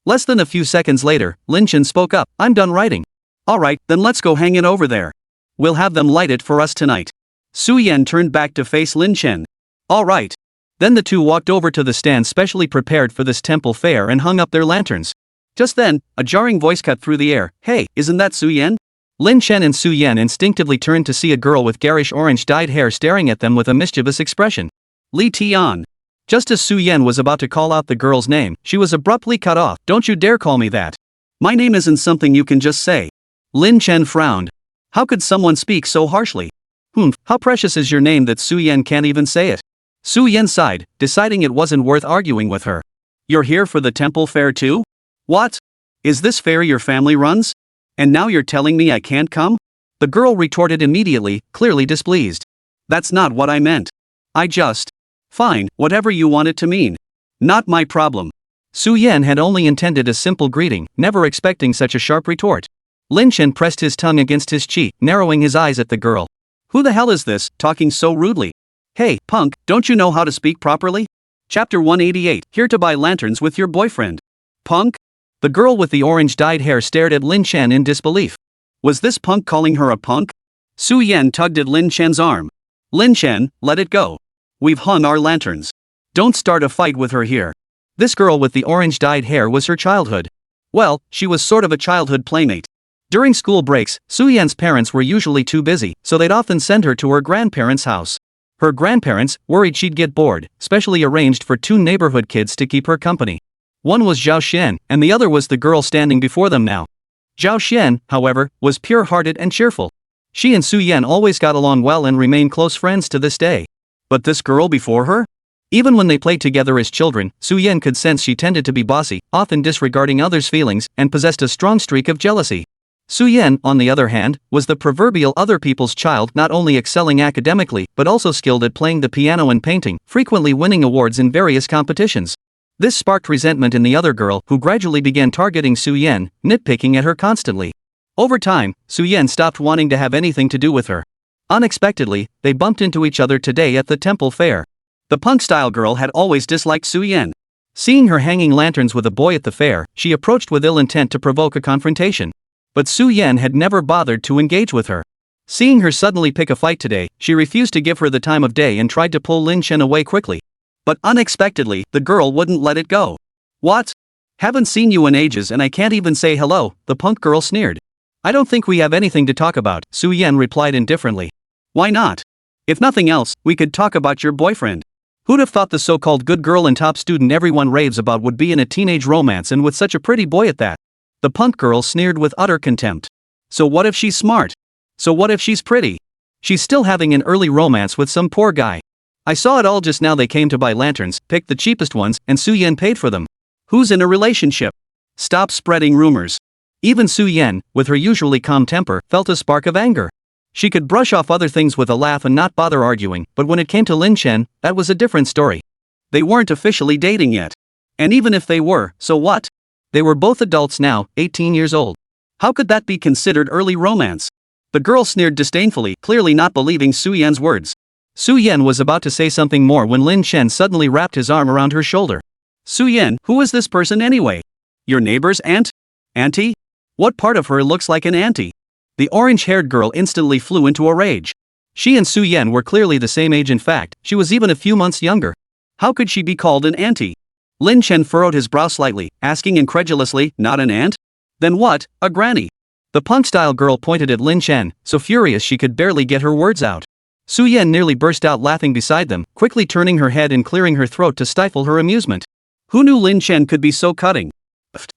[SPEAKER 1] Less than a few seconds later, Lin Shen spoke up, I'm done writing. Alright, then let's go hang it over there. We'll have them light it for us tonight. Su Yan turned back to face Lin Shen. Alright.
[SPEAKER 2] Then the two walked over to the stand specially prepared for this temple fair and hung up their lanterns.
[SPEAKER 1] Just then, a jarring voice cut through the air. Hey, isn't that Su-yen?
[SPEAKER 2] Lin Chen and Su-yen instinctively turned to see a girl with garish orange-dyed hair staring at them with a mischievous expression.
[SPEAKER 1] Li Tian.
[SPEAKER 2] Just as Su-yen was about to call out the girl's name, she was abruptly cut off. Don't you dare call me that.
[SPEAKER 1] My name isn't something you can just say.
[SPEAKER 2] Lin Chen frowned.
[SPEAKER 1] How could someone speak so harshly?
[SPEAKER 2] How precious is your name that Su-yen can't even say it? Su-yen sighed, deciding it wasn't worth arguing with her.
[SPEAKER 1] You're here for the temple fair too? What? Is this fair your family runs? And now you're telling me I can't come?
[SPEAKER 2] The girl retorted immediately, clearly displeased.
[SPEAKER 1] That's not what I meant. I just... Fine, whatever you want it to mean. Not my problem.
[SPEAKER 2] Su-yen had only intended a simple greeting, never expecting such a sharp retort. Lin Chen pressed his tongue against his cheek, narrowing his eyes at the girl.
[SPEAKER 1] Who the hell is this, talking so rudely? Hey, punk, don't you know how to speak properly? Chapter 188, here to buy lanterns with your boyfriend. Punk?
[SPEAKER 2] The girl with the orange-dyed hair stared at Lin Chen in disbelief.
[SPEAKER 1] Was this punk calling her a punk? Su-yen tugged at Lin Chen's arm. Lin Chen, let it go. We've hung our lanterns. Don't start a fight with her here.
[SPEAKER 2] This girl with the orange-dyed hair was her childhood.
[SPEAKER 1] Well, she was sort of a childhood playmate.
[SPEAKER 2] During school breaks, Su-yen's parents were usually too busy, so they'd often send her to her grandparents' house. Her grandparents, worried she'd get bored, specially arranged for two neighborhood kids to keep her company. One was Zhao Xian, and the other was the girl standing before them now. Zhao Xian, however, was pure-hearted and cheerful. She and Su-yen always got along well and remain close friends to this day.
[SPEAKER 1] But this girl before her?
[SPEAKER 2] Even when they played together as children, Su-yen could sense she tended to be bossy, often disregarding others' feelings, and possessed a strong streak of jealousy. Su-yen, on the other hand, was the proverbial other people's child, not only excelling academically, but also skilled at playing the piano and painting, frequently winning awards in various competitions. This sparked resentment in the other girl, who gradually began targeting Su-yen, nitpicking at her constantly. Over time, Su-yen stopped wanting to have anything to do with her. Unexpectedly, they bumped into each other today at the temple fair.
[SPEAKER 1] The punk-style girl had always disliked Su-yen.
[SPEAKER 2] Seeing her hanging lanterns with a boy at the fair, she approached with ill intent to provoke a confrontation. But Su-yen had never bothered to engage with her. Seeing her suddenly pick a fight today, she refused to give her the time of day and tried to pull Lin Chen away quickly.
[SPEAKER 1] But unexpectedly, the girl wouldn't let it go. What? Haven't seen you in ages and I can't even say hello, the punk girl sneered.
[SPEAKER 2] I don't think we have anything to talk about, Su-yen replied indifferently.
[SPEAKER 1] Why not? If nothing else, we could talk about your boyfriend.
[SPEAKER 2] Who'd have thought the so-called good girl and top student everyone raves about would be in a teenage romance and with such a pretty boy at that? The punk girl sneered with utter contempt.
[SPEAKER 1] So what if she's smart? So what if she's pretty?
[SPEAKER 2] She's still having an early romance with some poor guy. I saw it all just now. They came to buy lanterns, picked the cheapest ones, and Su-yen paid for them.
[SPEAKER 1] Who's in a relationship? Stop spreading rumors.
[SPEAKER 2] Even Su-yen, with her usually calm temper, felt a spark of anger. She could brush off other things with a laugh and not bother arguing, but when it came to Lin Chen, that was a different story.
[SPEAKER 1] They weren't officially dating yet. And even if they were, so what?
[SPEAKER 2] They were both adults now, 18 years old.
[SPEAKER 1] How could that be considered early romance? The girl sneered disdainfully, clearly not believing Su-yen's words.
[SPEAKER 2] Su-yen was about to say something more when Lin Chen suddenly wrapped his arm around her shoulder.
[SPEAKER 1] Su-yen, who is this person anyway? Your neighbor's aunt? Auntie? What part of her looks like an auntie? The orange-haired girl instantly flew into a rage.
[SPEAKER 2] She and Su-yen were clearly the same age. In fact, she was even a few months younger.
[SPEAKER 1] How could she be called an auntie? Lin Chen furrowed his brow slightly, asking incredulously, not an aunt? Then what, a granny?
[SPEAKER 2] The punk-style girl pointed at Lin Chen, so furious she could barely get her words out. Su-yen nearly burst out laughing beside them, quickly turning her head and clearing her throat to stifle her amusement.
[SPEAKER 1] Who knew Lin Chen could be so cutting?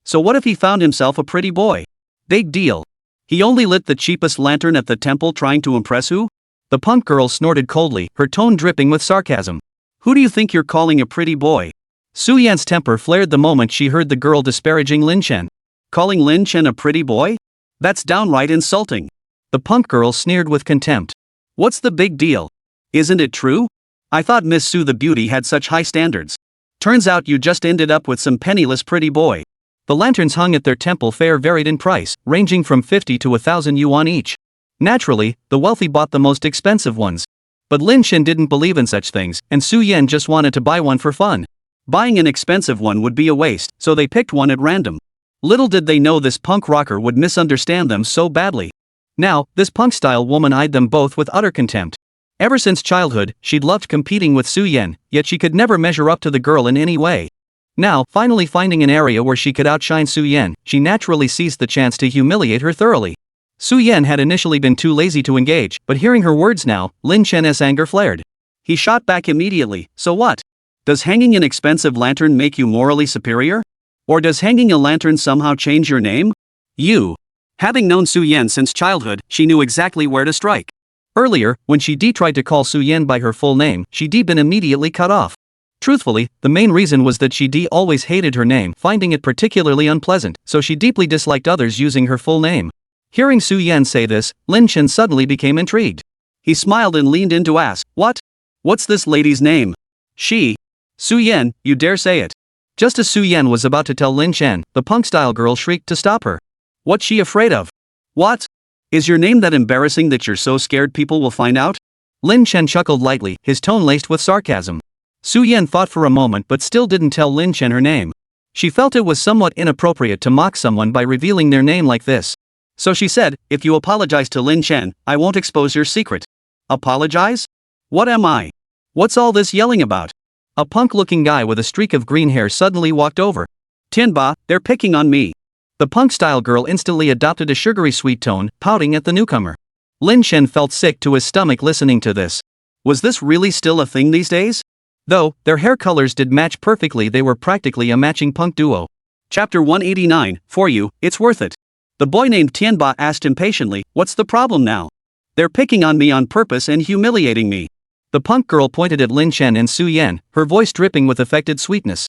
[SPEAKER 1] So what if he found himself a pretty boy? Big deal. He only lit the cheapest lantern at the temple trying to impress who?
[SPEAKER 2] The punk girl snorted coldly, her tone dripping with sarcasm.
[SPEAKER 1] Who do you think you're calling a pretty boy?
[SPEAKER 2] Su-yen's temper flared the moment she heard the girl disparaging Lin Chen.
[SPEAKER 1] Calling Lin Chen a pretty boy? That's downright insulting.
[SPEAKER 2] The punk girl sneered with contempt.
[SPEAKER 1] What's the big deal? Isn't it true? I thought Miss Su the beauty had such high standards. Turns out you just ended up with some penniless pretty boy.
[SPEAKER 2] The lanterns hung at their temple fair varied in price, ranging from 50 to 1,000 yuan each. Naturally, the wealthy bought the most expensive ones. But Lin Chen didn't believe in such things, and Su-yen just wanted to buy one for fun.
[SPEAKER 1] Buying an expensive one would be a waste, so they picked one at random. Little did they know this punk rocker would misunderstand them so badly.
[SPEAKER 2] Now, this punk-style woman eyed them both with utter contempt. Ever since childhood, she'd loved competing with Su Yan, yet she could never measure up to the girl in any way. Now, finally finding an area where she could outshine Su Yan, she naturally seized the chance to humiliate her thoroughly. Su Yan had initially been too lazy to engage, but hearing her words now, Lin Chen's anger flared.
[SPEAKER 1] He shot back immediately. So what? Does hanging an expensive lantern make you morally superior? Or does hanging a lantern somehow change your name? You. Having known Su Yan since childhood, she knew exactly where to strike.
[SPEAKER 2] Earlier, when Shi Di tried to call Su Yan by her full name, Shi Di been immediately cut off. Truthfully, the main reason was that Shi Di always hated her name, finding it particularly unpleasant, so she deeply disliked others using her full name. Hearing Su Yan say this, Lin Chen suddenly became intrigued.
[SPEAKER 1] He smiled and leaned in to ask, "What? What's this lady's name?" "She. Su Yan, you dare say it."
[SPEAKER 2] Just as Su Yan was about to tell Lin Chen, the punk-style girl shrieked to stop her.
[SPEAKER 1] "What's she afraid of? What? Is your name that embarrassing that you're so scared people will find out?"
[SPEAKER 2] Lin Chen chuckled lightly, his tone laced with sarcasm. Su Yan thought for a moment but still didn't tell Lin Chen her name. She felt it was somewhat inappropriate to mock someone by revealing their name like this.
[SPEAKER 1] So she said, "If you apologize to Lin Chen, I won't expose your secret." "Apologize? What am I? What's all this yelling about?"
[SPEAKER 2] A punk-looking guy with a streak of green hair suddenly walked over.
[SPEAKER 1] "Tianba, they're picking on me."
[SPEAKER 2] The punk-style girl instantly adopted a sugary sweet tone, pouting at the newcomer. Lin Chen felt sick to his stomach listening to this.
[SPEAKER 1] Was this really still a thing these days?
[SPEAKER 2] Though, their hair colors did match perfectly, they were practically a matching punk duo.
[SPEAKER 1] Chapter 189, For You, It's Worth It. The boy named Tianba asked impatiently, "What's the problem now? They're picking on me on purpose and humiliating me."
[SPEAKER 2] The punk girl pointed at Lin Chen and Su Yan, her voice dripping with affected sweetness.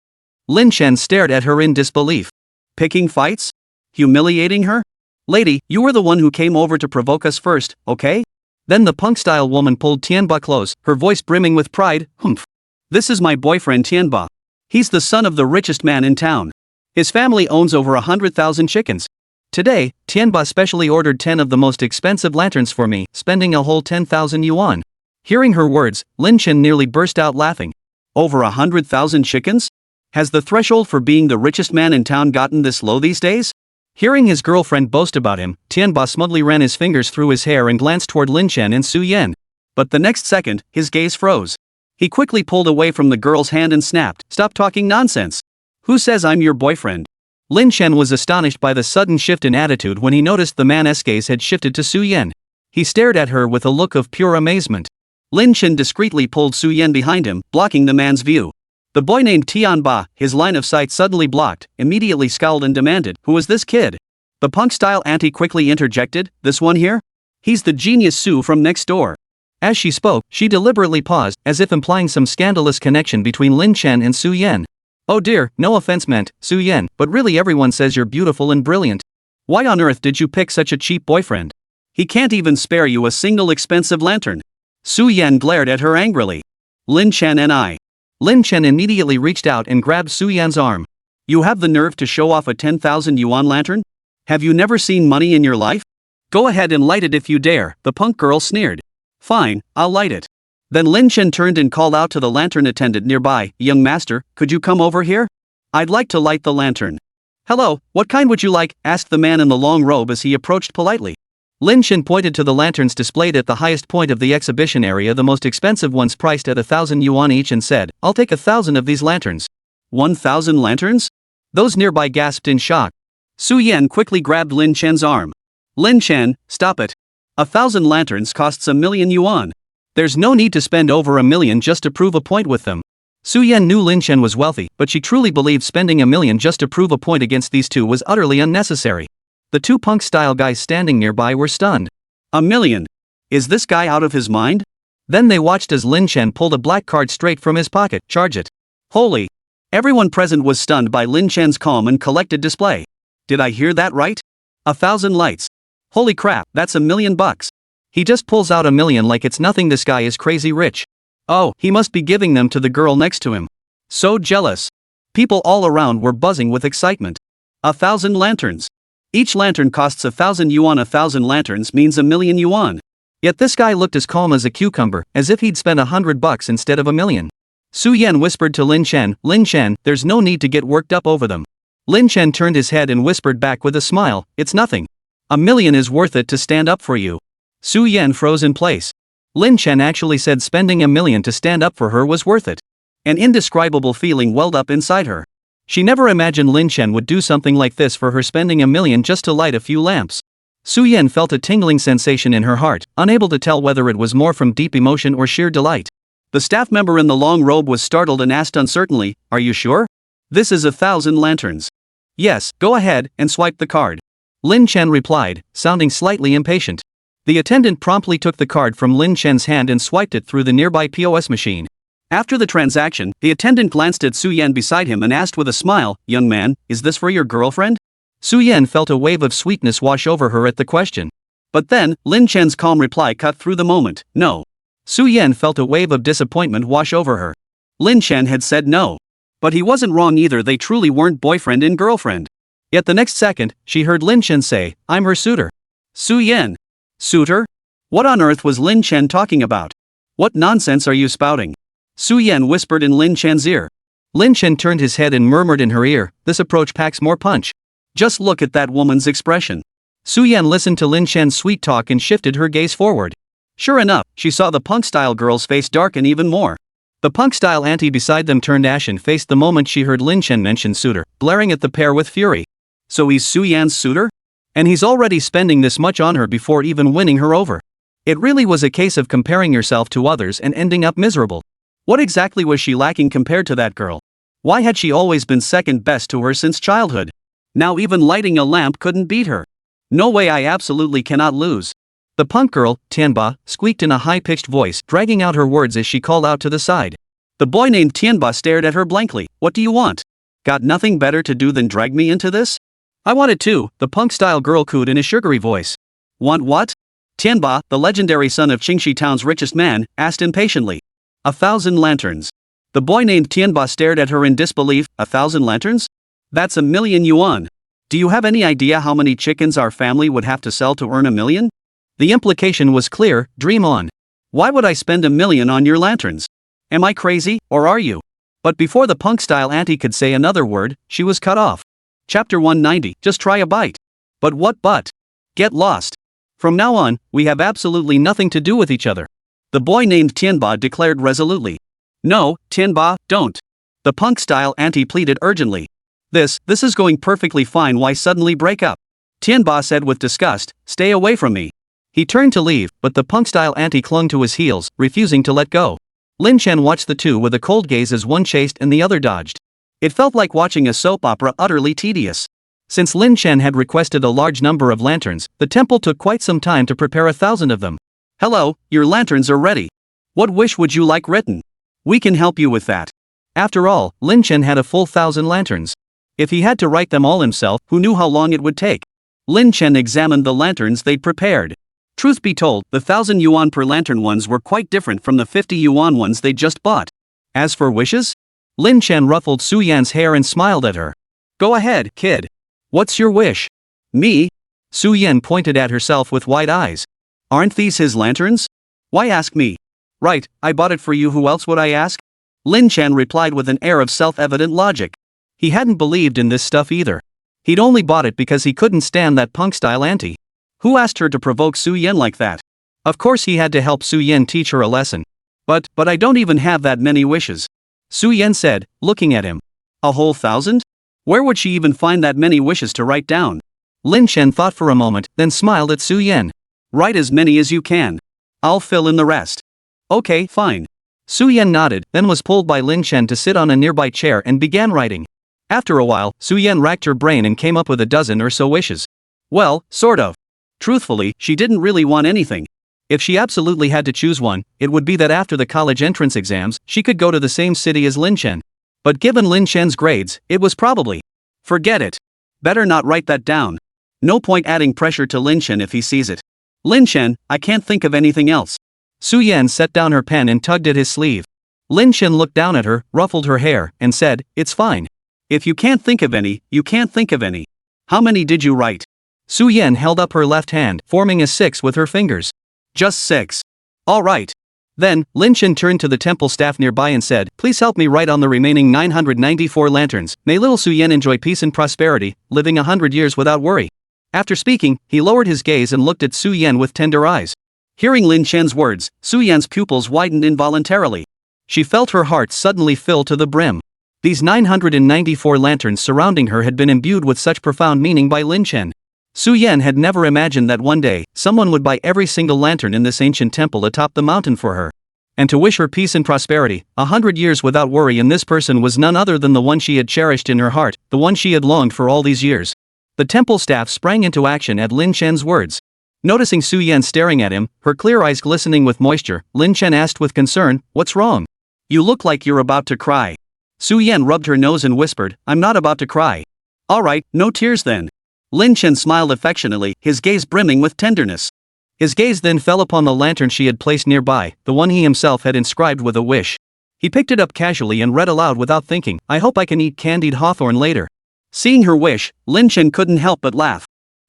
[SPEAKER 2] Lin Chen stared at her in disbelief.
[SPEAKER 1] "Picking fights? Humiliating her? Lady, you were the one who came over to provoke us first, okay?"
[SPEAKER 2] Then the punk-style woman pulled Tianba close, her voice brimming with pride. "Humph.
[SPEAKER 1] This is my boyfriend Tianba. He's the son of the richest man in town. His family owns over 100,000 chickens.
[SPEAKER 2] Today, Tianba specially ordered 10 of the most expensive lanterns for me, spending a whole 10,000 yuan. Hearing her words, Lin Chen nearly burst out laughing.
[SPEAKER 1] Over 100,000 chickens? Has the threshold for being the richest man in town gotten this low these days?
[SPEAKER 2] Hearing his girlfriend boast about him, Tianba smugly ran his fingers through his hair and glanced toward Lin Chen and Su Yan.
[SPEAKER 1] But the next second, his gaze froze. He quickly pulled away from the girl's hand and snapped, "Stop talking nonsense. Who says I'm your boyfriend?"
[SPEAKER 2] Lin Chen was astonished by the sudden shift in attitude when he noticed the man's gaze had shifted to Su Yan. He stared at her with a look of pure amazement.
[SPEAKER 1] Lin Chen discreetly pulled Su Yan behind him, blocking the man's view. The boy named Tianba, his line of sight suddenly blocked, immediately scowled and demanded, "Who is this kid?" The punk-style auntie quickly interjected, "This one here? He's the genius Su from next door."
[SPEAKER 2] As she spoke, she deliberately paused, as if implying some scandalous connection between Lin Chen and Su Yan. "Oh dear, no offense meant, Su Yan, but really everyone says you're beautiful and brilliant.
[SPEAKER 1] Why on earth did you pick such a cheap boyfriend? He can't even spare you a single expensive lantern." Su Yan glared at her angrily. "Lin Chen and I."
[SPEAKER 2] Lin Chen immediately reached out and grabbed Su Yan's arm.
[SPEAKER 1] "You have the nerve to show off a 10,000 yuan lantern? Have you never seen money in your life? Go ahead and light it if you dare," the punk girl sneered. "Fine, I'll light it." Then Lin Chen turned and called out to the lantern attendant nearby, "Young master, could you come over here? I'd like to light the lantern." "Hello, what kind would you like?" asked the man in the long robe as he approached politely.
[SPEAKER 2] Lin Chen pointed to the lanterns displayed at the highest point of the exhibition area, the most expensive ones priced at 1,000 yuan each, and said, "I'll take 1,000 of these lanterns."
[SPEAKER 1] 1,000 lanterns?
[SPEAKER 2] Those nearby gasped in shock.
[SPEAKER 1] Su Yan quickly grabbed Lin Chen's arm. "Lin Chen, stop it. 1,000 lanterns costs 1,000,000 yuan.
[SPEAKER 2] There's no need to spend over 1,000,000 just to prove a point with them." Su Yan knew Lin Chen was wealthy, but she truly believed spending 1,000,000 just to prove a point against these two was utterly unnecessary. The two punk-style guys standing nearby were stunned.
[SPEAKER 1] 1,000,000? Is this guy out of his mind?
[SPEAKER 2] Then they watched as Lin Chen pulled a black card straight from his pocket. "Charge it."
[SPEAKER 1] Holy! Everyone present was stunned by Lin Chen's calm and collected display. Did I hear that right? 1,000 lights. Holy crap, that's $1,000,000.
[SPEAKER 2] He just pulls out 1,000,000 like it's nothing. This guy is crazy rich.
[SPEAKER 1] Oh, he must be giving them to the girl next to him. So jealous. People all around were buzzing with excitement. 1,000 lanterns. Each lantern costs 1,000 yuan. 1,000 lanterns means 1,000,000 yuan.
[SPEAKER 2] Yet this guy looked as calm as a cucumber, as if he'd spent $100 instead of 1,000,000. Su Yan whispered to Lin Chen, "Lin Chen, there's no need to get worked up over them." Lin Chen turned his head and whispered back with a smile, "It's nothing. 1,000,000 is worth it to stand up for you." Su Yan froze in place. Lin Chen actually said spending $1 million to stand up for her was worth it. An indescribable feeling welled up inside her. She never imagined Lin Chen would do something like this for her, spending $1 million just to light a few lamps. Su Yan felt a tingling sensation in her heart, unable to tell whether it was more from deep emotion or sheer delight.
[SPEAKER 1] The staff member in the long robe was startled and asked uncertainly, "Are you sure? This is 1,000 lanterns."
[SPEAKER 2] "Yes, go ahead and swipe the card," Lin Chen replied, sounding slightly impatient. The attendant promptly took the card from Lin Chen's hand and swiped it through the nearby POS machine.
[SPEAKER 1] After the transaction, the attendant glanced at Su Yan beside him and asked with a smile, "Young man, is this for your girlfriend?"
[SPEAKER 2] Su Yan felt a wave of sweetness wash over her at the question.
[SPEAKER 1] But then, Lin Chen's calm reply cut through the moment, "No."
[SPEAKER 2] Su Yan felt a wave of disappointment wash over her.
[SPEAKER 1] Lin Chen had said no. But he wasn't wrong either, they truly weren't boyfriend and girlfriend.
[SPEAKER 2] Yet the next second, she heard Lin Chen say, "I'm her suitor."
[SPEAKER 1] Su Yan. Suitor? What on earth was Lin Chen talking about? What nonsense are you spouting? Su Yan whispered in Lin Chen's ear.
[SPEAKER 2] Lin Chen turned his head and murmured in her ear, "This approach packs more punch."
[SPEAKER 1] Just look at that woman's expression.
[SPEAKER 2] Su Yan listened to Lin Chen's sweet talk and shifted her gaze forward.
[SPEAKER 1] Sure enough, she saw the punk-style girl's face darken even more.
[SPEAKER 2] The punk-style auntie beside them turned ashen-faced the moment she heard Lin Chen mention suitor, blaring at the pair with fury.
[SPEAKER 1] So he's Su Yan's suitor?
[SPEAKER 2] And he's already spending this much on her before even winning her over. It really was a case of comparing yourself to others and ending up miserable.
[SPEAKER 1] What exactly was she lacking compared to that girl? Why had she always been second best to her since childhood? Now even lighting a lamp couldn't beat her. No way, I absolutely cannot lose.
[SPEAKER 2] The punk girl, Tianba, squeaked in a high-pitched voice, dragging out her words as she called out to the side.
[SPEAKER 1] The boy named Tianba stared at her blankly. What do you want? Got nothing better to do than drag me into this?
[SPEAKER 2] I want it too, the punk-style girl cooed in a sugary voice.
[SPEAKER 1] Want what? Tianba, the legendary son of Qingxi Town's richest man, asked impatiently. 1,000 lanterns. The boy named Tianba stared at her in disbelief. 1,000 lanterns? That's 1 million yuan. Do you have any idea how many chickens our family would have to sell to earn 1 million?
[SPEAKER 2] The implication was clear, dream on.
[SPEAKER 1] Why would I spend 1 million on your lanterns? Am I crazy, or are you? But before the punk-style auntie could say another word, she was cut off. Chapter 190, just try a bite. But what but? Get lost. From now on, we have absolutely nothing to do with each other. The boy named Tianba declared resolutely. No, Tianba, don't. The punk-style auntie pleaded urgently. This is going perfectly fine, why suddenly break up? Tianba said with disgust, stay away from me.
[SPEAKER 2] He turned to leave, but the punk-style auntie clung to his heels, refusing to let go. Lin Chen watched the two with a cold gaze as one chased and the other dodged.
[SPEAKER 1] It felt like watching a soap opera, utterly tedious.
[SPEAKER 2] Since Lin Chen had requested a large number of lanterns, the temple took quite some time to prepare 1,000 of them.
[SPEAKER 1] Hello, your lanterns are ready. What wish would you like written? We can help you with that.
[SPEAKER 2] After all, Lin Chen had a full 1,000 lanterns. If he had to write them all himself, who knew how long it would take?
[SPEAKER 1] Lin Chen examined the lanterns they'd prepared. Truth be told, the 1,000 yuan per lantern ones were quite different from the 50 yuan ones they'd just bought.
[SPEAKER 2] As for wishes? Lin Chen ruffled Su Yan's hair and smiled at her.
[SPEAKER 1] Go ahead, kid.
[SPEAKER 2] What's your wish?
[SPEAKER 1] Me?
[SPEAKER 2] Su Yan pointed at herself with wide eyes.
[SPEAKER 1] Aren't these his lanterns? Why ask me? Right, I bought it for you, who else would I ask? Lin Chen replied with an air of self-evident logic.
[SPEAKER 2] He hadn't believed in this stuff either. He'd only bought it because he couldn't stand that punk-style auntie.
[SPEAKER 1] Who asked her to provoke Su Yan like that?
[SPEAKER 2] Of course he had to help Su Yan teach her a lesson.
[SPEAKER 1] But I don't even have that many wishes.
[SPEAKER 2] Su Yan said, looking at him.
[SPEAKER 1] A whole 1,000? Where would she even find that many wishes to write down?
[SPEAKER 2] Lin Chen thought for a moment, then smiled at Su Yan.
[SPEAKER 1] Write as many as you can. I'll fill in the rest. Okay, fine.
[SPEAKER 2] Su Yan nodded, then was pulled by Lin Chen to sit on a nearby chair and began writing. After a while, Su Yan racked her brain and came up with a dozen or so wishes.
[SPEAKER 1] Well, sort of. Truthfully, she didn't really want anything. If she absolutely had to choose one, it would be that after the college entrance exams, she could go to the same city as Lin Chen. But given Lin Chen's grades, it was probably. Forget it. Better not write that down. No point adding pressure to Lin Chen if he sees it. Lin Chen, I can't think of anything else.
[SPEAKER 2] Su Yan set down her pen and tugged at his sleeve. Lin Chen looked down at her, ruffled her hair, and said, it's fine.
[SPEAKER 1] If you can't think of any, you can't think of any. How many did you write?
[SPEAKER 2] Su Yan held up her left hand, forming a 6 with her fingers.
[SPEAKER 1] Just 6. All right.
[SPEAKER 2] Then, Lin Chen turned to the temple staff nearby and said, please help me write on the remaining 994 lanterns. May little Su Yan enjoy peace and prosperity, living 100 years without worry. After speaking, he lowered his gaze and looked at Su Yan with tender eyes.
[SPEAKER 1] Hearing Lin Chen's words, Su-Yan's pupils widened involuntarily. She felt her heart suddenly fill to the brim. These 994 lanterns surrounding her had been imbued with such profound meaning by Lin Chen. Su-Yan had never imagined that one day, someone would buy every single lantern in this ancient temple atop the mountain for her. And to wish her peace and prosperity, 100 years without worry, and this person was none other than the one she had cherished in her heart, the one she had longed for all these years. The temple staff sprang into action at Lin Chen's words. Noticing Su-Yan staring at him, her clear eyes glistening with moisture, Lin Chen asked with concern, "What's wrong? You look like you're about to cry." Su-Yan rubbed her nose and whispered, "I'm not about to cry." "Alright, no tears then." Lin Chen smiled affectionately, his gaze brimming with tenderness. His gaze then fell upon the lantern she had placed nearby, the one he himself had inscribed with a wish. He picked it up casually and read aloud without thinking, "I hope I can eat candied hawthorn later." Seeing her wish, Lin Chen couldn't help but laugh.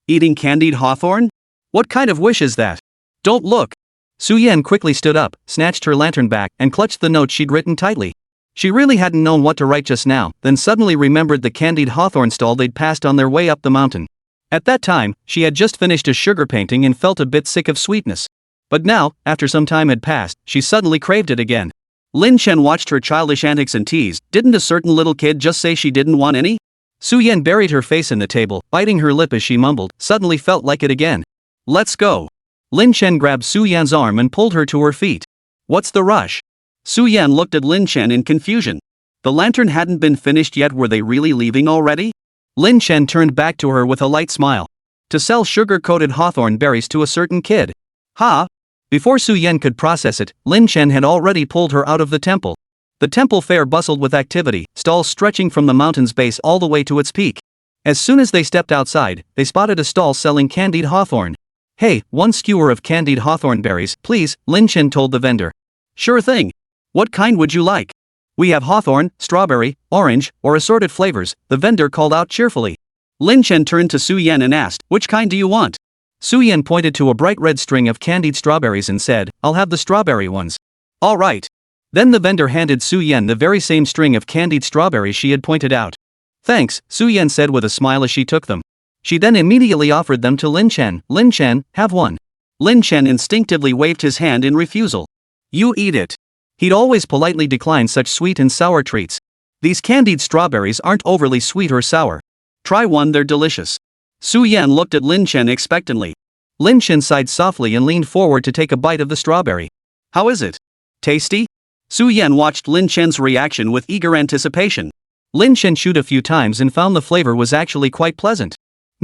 [SPEAKER 1] Eating candied hawthorn? What kind of wish is that? Don't look. Su-Yan quickly stood up, snatched her lantern back, and clutched the note she'd written tightly. She really hadn't known what to write just now, then suddenly remembered the candied hawthorn stall they'd passed on their way up the mountain. At that time, she had just finished a sugar painting and felt a bit sick of sweetness. But now, after some time had passed, she suddenly craved it again. Lin Chen watched her childish antics and teased, "Didn't a certain little kid just say she didn't want any?" Su-Yan buried her face in the table, biting her lip as she mumbled, "Suddenly felt like it again." "Let's go." Lin Chen grabbed Su-Yan's arm and pulled her to her feet. "What's the rush?" Su-Yan looked at Lin Chen in confusion. The lantern hadn't been finished yet. Were they really leaving already? Lin Chen turned back to her with a light smile. To sell sugar-coated hawthorn berries to a certain kid. Ha! Before Su-Yan could process it, Lin Chen had already pulled her out of the temple. The temple fair bustled with activity, stalls stretching from the mountain's base all the way to its peak. As soon as they stepped outside, they spotted a stall selling candied hawthorn. "Hey, one skewer of candied hawthorn berries, please," Lin Chen told the vendor. "Sure thing. What kind would you like?" "We have hawthorn, strawberry, orange, or assorted flavors," the vendor called out cheerfully. Lin Chen turned to Su-Yan and asked, "Which kind do you want?" Su-Yan pointed to a bright red string of candied strawberries and said, "I'll have the strawberry ones." "All right." Then the vendor handed Su-Yan the very same string of candied strawberries she had pointed out. "Thanks," Su-Yan said with a smile as she took them. She then immediately offered them to Lin Chen. "Lin Chen, have one." Lin Chen instinctively waved his hand in refusal. "You eat it." He'd always politely declined such sweet and sour treats. "These candied strawberries aren't overly sweet or sour. Try one, they're delicious." Su-Yan looked at Lin Chen expectantly. Lin Chen sighed softly and leaned forward to take a bite of the strawberry. "How is it? Tasty?" Su-Yan watched Lin Chen's reaction with eager anticipation. Lin Chen chewed a few times and found the flavor was actually quite pleasant.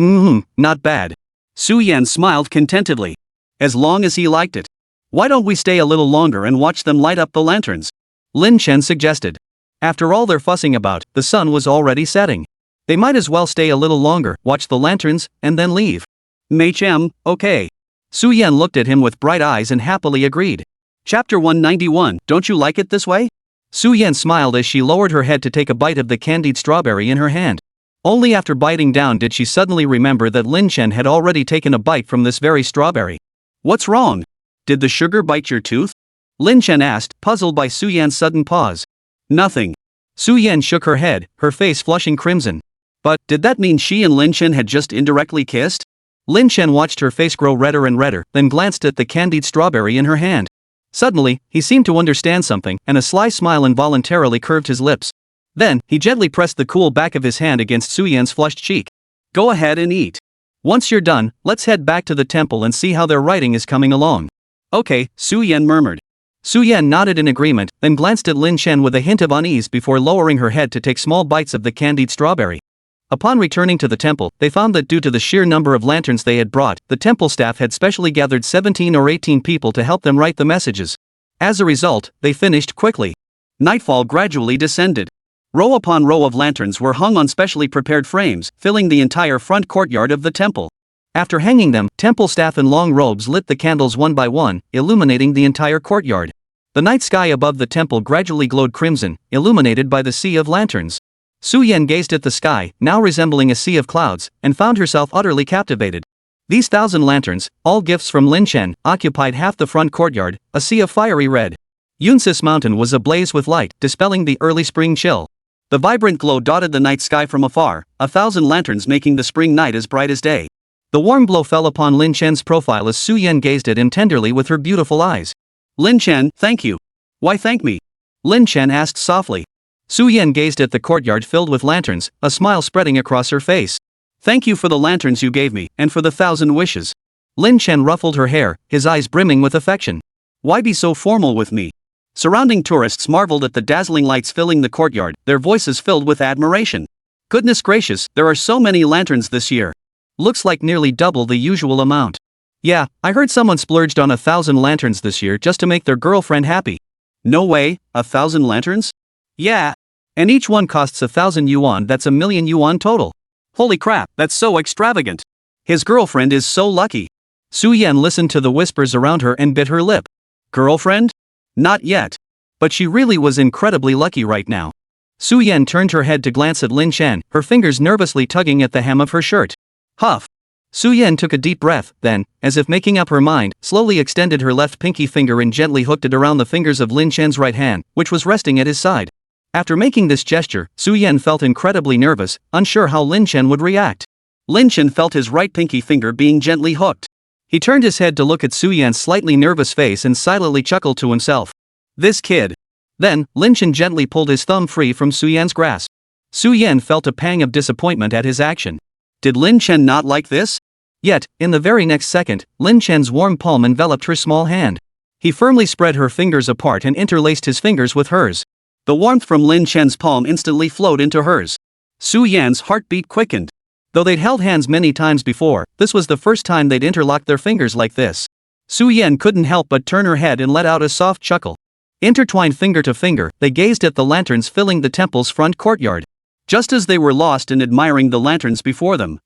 [SPEAKER 1] Not bad." Su-Yan smiled contentedly. As long as he liked it. "Why don't we stay a little longer and watch them light up the lanterns?" Lin Chen suggested. After all their fussing about, the sun was already setting. They might as well stay a little longer, watch the lanterns, and then leave. Okay. Su-Yan looked at him with bright eyes and happily agreed. Chapter 191, Don't you like it this way? Su-Yan smiled as she lowered her head to take a bite of the candied strawberry in her hand. Only after biting down did she suddenly remember that Lin Chen had already taken a bite from this very strawberry. "What's wrong? Did the sugar bite your tooth?" Lin Chen asked, puzzled by Su-Yan's sudden pause. "Nothing." Su-Yan shook her head, her face flushing crimson. But, did that mean she and Lin Chen had just indirectly kissed? Lin Chen watched her face grow redder and redder, then glanced at the candied strawberry in her hand. Suddenly, he seemed to understand something, and a sly smile involuntarily curved his lips. Then, he gently pressed the cool back of his hand against Su-Yan's flushed cheek. "Go ahead and eat. Once you're done, let's head back to the temple and see how their writing is coming along." "Okay," Su-Yan murmured. Su-Yan nodded in agreement, then glanced at Lin Chen with a hint of unease before lowering her head to take small bites of the candied strawberry. Upon returning to the temple, they found that due to the sheer number of lanterns they had brought, the temple staff had specially gathered 17 or 18 people to help them write the messages. As a result, they finished quickly. Nightfall gradually descended. Row upon row of lanterns were hung on specially prepared frames, filling the entire front courtyard of the temple. After hanging them, temple staff in long robes lit the candles one by one, illuminating the entire courtyard. The night sky above the temple gradually glowed crimson, illuminated by the sea of lanterns. Su-Yan gazed at the sky, now resembling a sea of clouds, and found herself utterly captivated. These 1,000 lanterns, all gifts from Lin Chen, occupied half the front courtyard, a sea of fiery red. Yunsis Mountain was ablaze with light, dispelling the early spring chill. The vibrant glow dotted the night sky from afar, 1,000 lanterns making the spring night as bright as day.
[SPEAKER 2] The warm glow fell upon Lin Chen's profile as Su Yan gazed at him tenderly with her beautiful eyes.
[SPEAKER 1] Lin Chen, thank you. Why thank me?
[SPEAKER 2] Lin Chen asked softly. Su Yan gazed at the courtyard filled with lanterns, a smile spreading across her face.
[SPEAKER 1] Thank you for the lanterns you gave me, and for the 1,000 wishes.
[SPEAKER 2] Lin Chen ruffled her hair, his eyes brimming with affection.
[SPEAKER 1] Why be so formal with me? Surrounding tourists marveled at the dazzling lights filling the courtyard, their voices filled with admiration. Goodness gracious, there are so many lanterns this year.
[SPEAKER 2] Looks like nearly double the usual amount. Yeah, I heard someone splurged on 1,000 lanterns this year just to make their girlfriend happy.
[SPEAKER 1] No way, 1,000 lanterns?
[SPEAKER 2] Yeah. And each one costs 1,000 yuan, that's 1,000,000 yuan total.
[SPEAKER 1] Holy crap, that's so extravagant. His girlfriend is so lucky.
[SPEAKER 2] Su Yan listened to the whispers around her and bit her lip.
[SPEAKER 1] Girlfriend? Not yet.
[SPEAKER 2] But she really was incredibly lucky right now. Su Yan turned her head to glance at Lin Chen, her fingers nervously tugging at the hem of her shirt.
[SPEAKER 1] Huff.
[SPEAKER 2] Su Yan took a deep breath, then, as if making up her mind, slowly extended her left pinky finger and gently hooked it around the fingers of Lin Chen's right hand, which was resting at his side. After making this gesture, Su Yan felt incredibly nervous, unsure how Lin Chen would react.
[SPEAKER 1] Lin Chen felt his right pinky finger being gently hooked.
[SPEAKER 2] He turned his head to look at Su Yan's slightly nervous face and silently chuckled to himself. This kid. Then, Lin Chen gently pulled his thumb free from Su Yan's grasp. Su Yan felt a pang of disappointment at his action.
[SPEAKER 1] Did Lin Chen not like this?
[SPEAKER 2] Yet, in the very next second, Lin Chen's warm palm enveloped her small hand. He firmly spread her fingers apart and interlaced his fingers with hers.
[SPEAKER 1] The warmth from Lin Chen's palm instantly flowed into hers. Su Yan's heartbeat quickened.
[SPEAKER 2] Though they'd held hands many times before, this was the first time they'd interlocked their fingers like this. Su Yan couldn't help but turn her head and let out a soft chuckle. Intertwined finger to finger, they gazed at the lanterns filling the temple's front courtyard.
[SPEAKER 1] Just as they were lost in admiring the lanterns before them,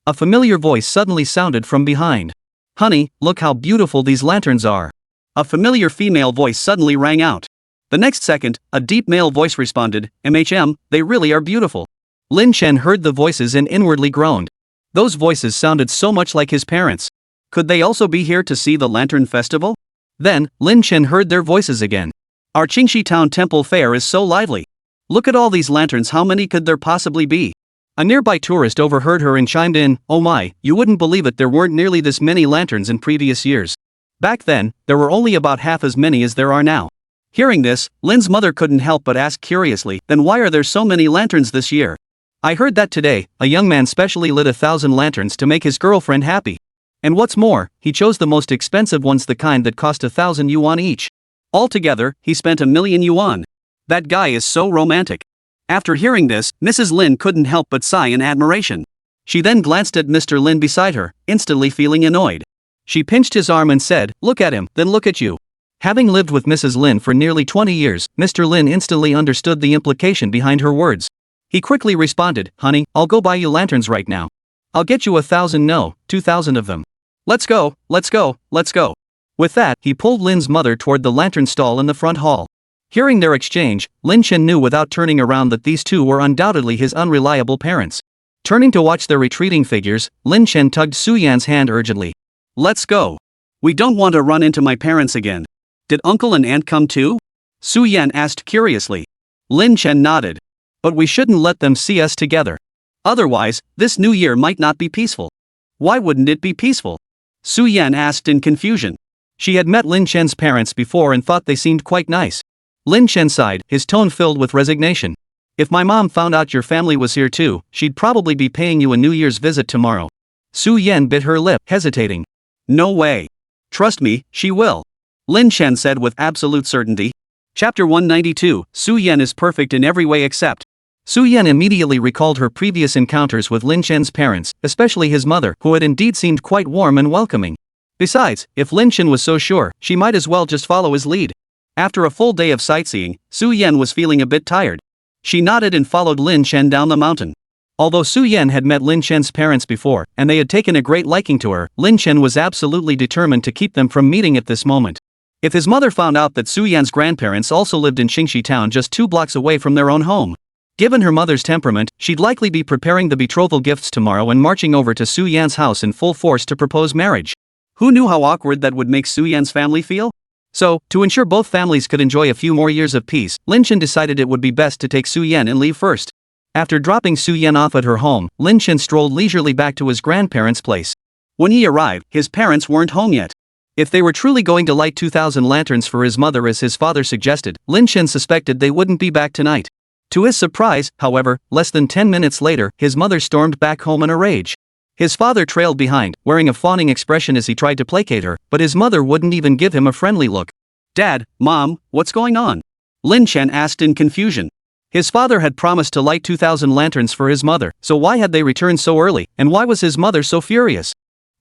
[SPEAKER 2] a familiar voice suddenly sounded from behind. Honey, look how beautiful these lanterns are.
[SPEAKER 1] A familiar female voice suddenly rang out. The next second, a deep male voice responded, they really are beautiful.
[SPEAKER 2] Lin Chen heard the voices and inwardly groaned. Those voices sounded so much like his parents.
[SPEAKER 1] Could they also be here to see the Lantern Festival?
[SPEAKER 2] Then, Lin Chen heard their voices again.
[SPEAKER 1] Our Qingxi Town Temple Fair is so lively. Look at all these lanterns, how many could there possibly be?
[SPEAKER 2] A nearby tourist overheard her and chimed in, oh my, you wouldn't believe it, there weren't nearly this many lanterns in previous years. Back then, there were only about half as many as there are now.
[SPEAKER 1] Hearing this, Lin's mother couldn't help but ask curiously, then why are there so many lanterns this year?
[SPEAKER 2] I heard that today, a young man specially lit 1,000 lanterns to make his girlfriend happy. And what's more, he chose the most expensive ones, the kind that cost 1,000 yuan each.
[SPEAKER 1] Altogether, he spent 1,000,000 yuan. That guy is so romantic. After hearing this, Mrs. Lin couldn't help but sigh in admiration. She then glanced at Mr. Lin beside her, instantly feeling annoyed. She pinched his arm and said, look at him, then look at you. Having lived with Mrs. Lin for nearly 20 years, Mr. Lin instantly understood the implication behind her words. He quickly responded, honey, I'll go buy you lanterns right now. I'll get you 1,000, no, 2,000 of them. Let's go, let's go, let's go.
[SPEAKER 2] With that, he pulled Lin's mother toward the lantern stall in the front hall. Hearing their exchange, Lin Chen knew without turning around that these two were undoubtedly his unreliable parents. Turning to watch their retreating figures, Lin Chen tugged Su Yan's hand urgently.
[SPEAKER 1] Let's go. We don't want to run into my parents again. Did uncle and aunt come too? Su Yan asked curiously. Lin Chen nodded.
[SPEAKER 2] But we shouldn't let them see us together.
[SPEAKER 1] Otherwise, this new year might not be peaceful. Why wouldn't it be peaceful? Su Yan asked in confusion.
[SPEAKER 2] She had met Lin Chen's parents before and thought they seemed quite nice. Lin Chen sighed, his tone filled with resignation. If my mom found out your family was here too, she'd probably be paying you a New Year's visit tomorrow. Su Yan bit her lip, hesitating.
[SPEAKER 1] No way. Trust me, she will. Lin Chen said with absolute certainty. Chapter 192, Su Yan is perfect in every way except.
[SPEAKER 2] Su Yan immediately recalled her previous encounters with Lin Chen's parents, especially his mother, who had indeed seemed quite warm and welcoming. Besides, if Lin Chen was so sure, she might as well just follow his lead. After a full day of sightseeing, Su Yan was feeling a bit tired. She nodded and followed Lin Chen down the mountain. Although Su Yan had met Lin Chen's parents before, and they had taken a great liking to her, Lin Chen was absolutely determined to keep them from meeting at this moment. If his mother found out that Su Yan's grandparents also lived in Qingxi Town just 2 blocks away from their own home, given her mother's temperament, she'd likely be preparing the betrothal gifts tomorrow and marching over to Su Yan's house in full force to propose marriage. Who knew how awkward that would make Su Yan's family feel? So, to ensure both families could enjoy a few more years of peace, Lin Chen decided it would be best to take Su Yan and leave first. After dropping Su Yan off at her home, Lin Chen strolled leisurely back to his grandparents' place.
[SPEAKER 1] When he arrived, his parents weren't home yet.
[SPEAKER 2] If they were truly going to light 2,000 lanterns for his mother as his father suggested, Lin Chen suspected they wouldn't be back tonight. To his surprise, however, less than 10 minutes later, his mother stormed back home in a rage. His father trailed behind, wearing a fawning expression as he tried to placate her, but his mother wouldn't even give him a friendly look.
[SPEAKER 1] "Dad, Mom, what's going on?" Lin Chen asked in confusion.
[SPEAKER 2] His father had promised to light 2,000 lanterns for his mother, so why had they returned so early, and why was his mother so furious?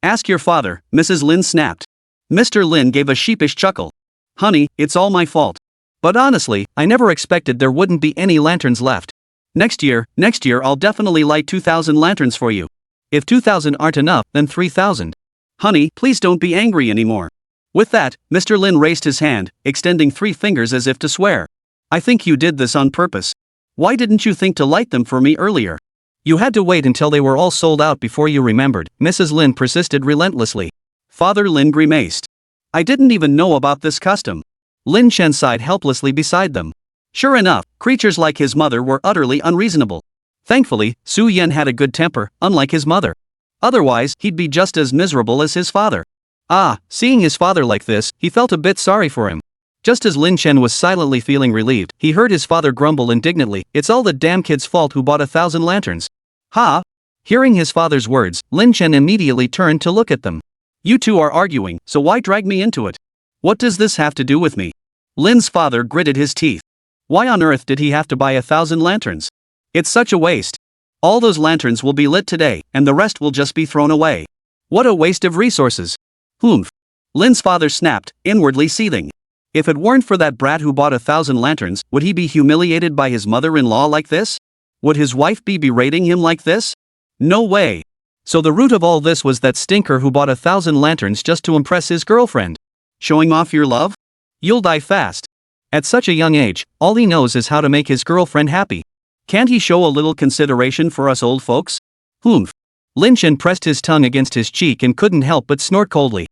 [SPEAKER 1] "Ask your father," Mrs. Lin snapped. Mr. Lin gave a sheepish chuckle. "Honey, it's all my fault.
[SPEAKER 2] But honestly, I never expected there wouldn't be any lanterns left.
[SPEAKER 1] Next year I'll definitely light 2,000 lanterns for you.
[SPEAKER 2] If 2,000 aren't enough, then 3,000.
[SPEAKER 1] Honey, please don't be angry anymore." With that, Mr. Lin raised his hand, extending 3 fingers as if to swear. "I think you did this on purpose. Why didn't you think to light them for me earlier?"
[SPEAKER 2] You had to wait until they were all sold out before you remembered, Mrs. Lin persisted relentlessly.
[SPEAKER 1] Father Lin grimaced. "I didn't even know about this custom."
[SPEAKER 2] Lin Chen sighed helplessly beside them.
[SPEAKER 1] Sure enough, creatures like his mother were utterly unreasonable.
[SPEAKER 2] Thankfully, Su Yan had a good temper, unlike his mother.
[SPEAKER 1] Otherwise, he'd be just as miserable as his father.
[SPEAKER 2] Seeing his father like this, he felt a bit sorry for him. Just as Lin Chen was silently feeling relieved, he heard his father grumble indignantly, "It's all the damn kid's fault who bought 1,000 lanterns."
[SPEAKER 1] Ha!
[SPEAKER 2] Hearing his father's words, Lin Chen immediately turned to look at them.
[SPEAKER 1] "You two are arguing, so why drag me into it? What does this have to do with me?" Lin's father gritted his teeth. Why on earth did he have to buy 1,000 lanterns? It's such a waste. All those lanterns will be lit today, and the rest will just be thrown away. What a waste of resources. Humph. Lin's father snapped, inwardly seething. If it weren't for that brat who bought 1,000 lanterns, would he be humiliated by his mother-in-law like this? Would his wife be berating him like this? No way. So the root of all this was that stinker who bought 1,000 lanterns just to impress his girlfriend. Showing off your love? You'll die fast. At such a young age, all he knows is how to make his girlfriend happy. Can't he show a little consideration for us old folks? Humph. Lin Chen pressed his tongue against his cheek and couldn't help but snort coldly.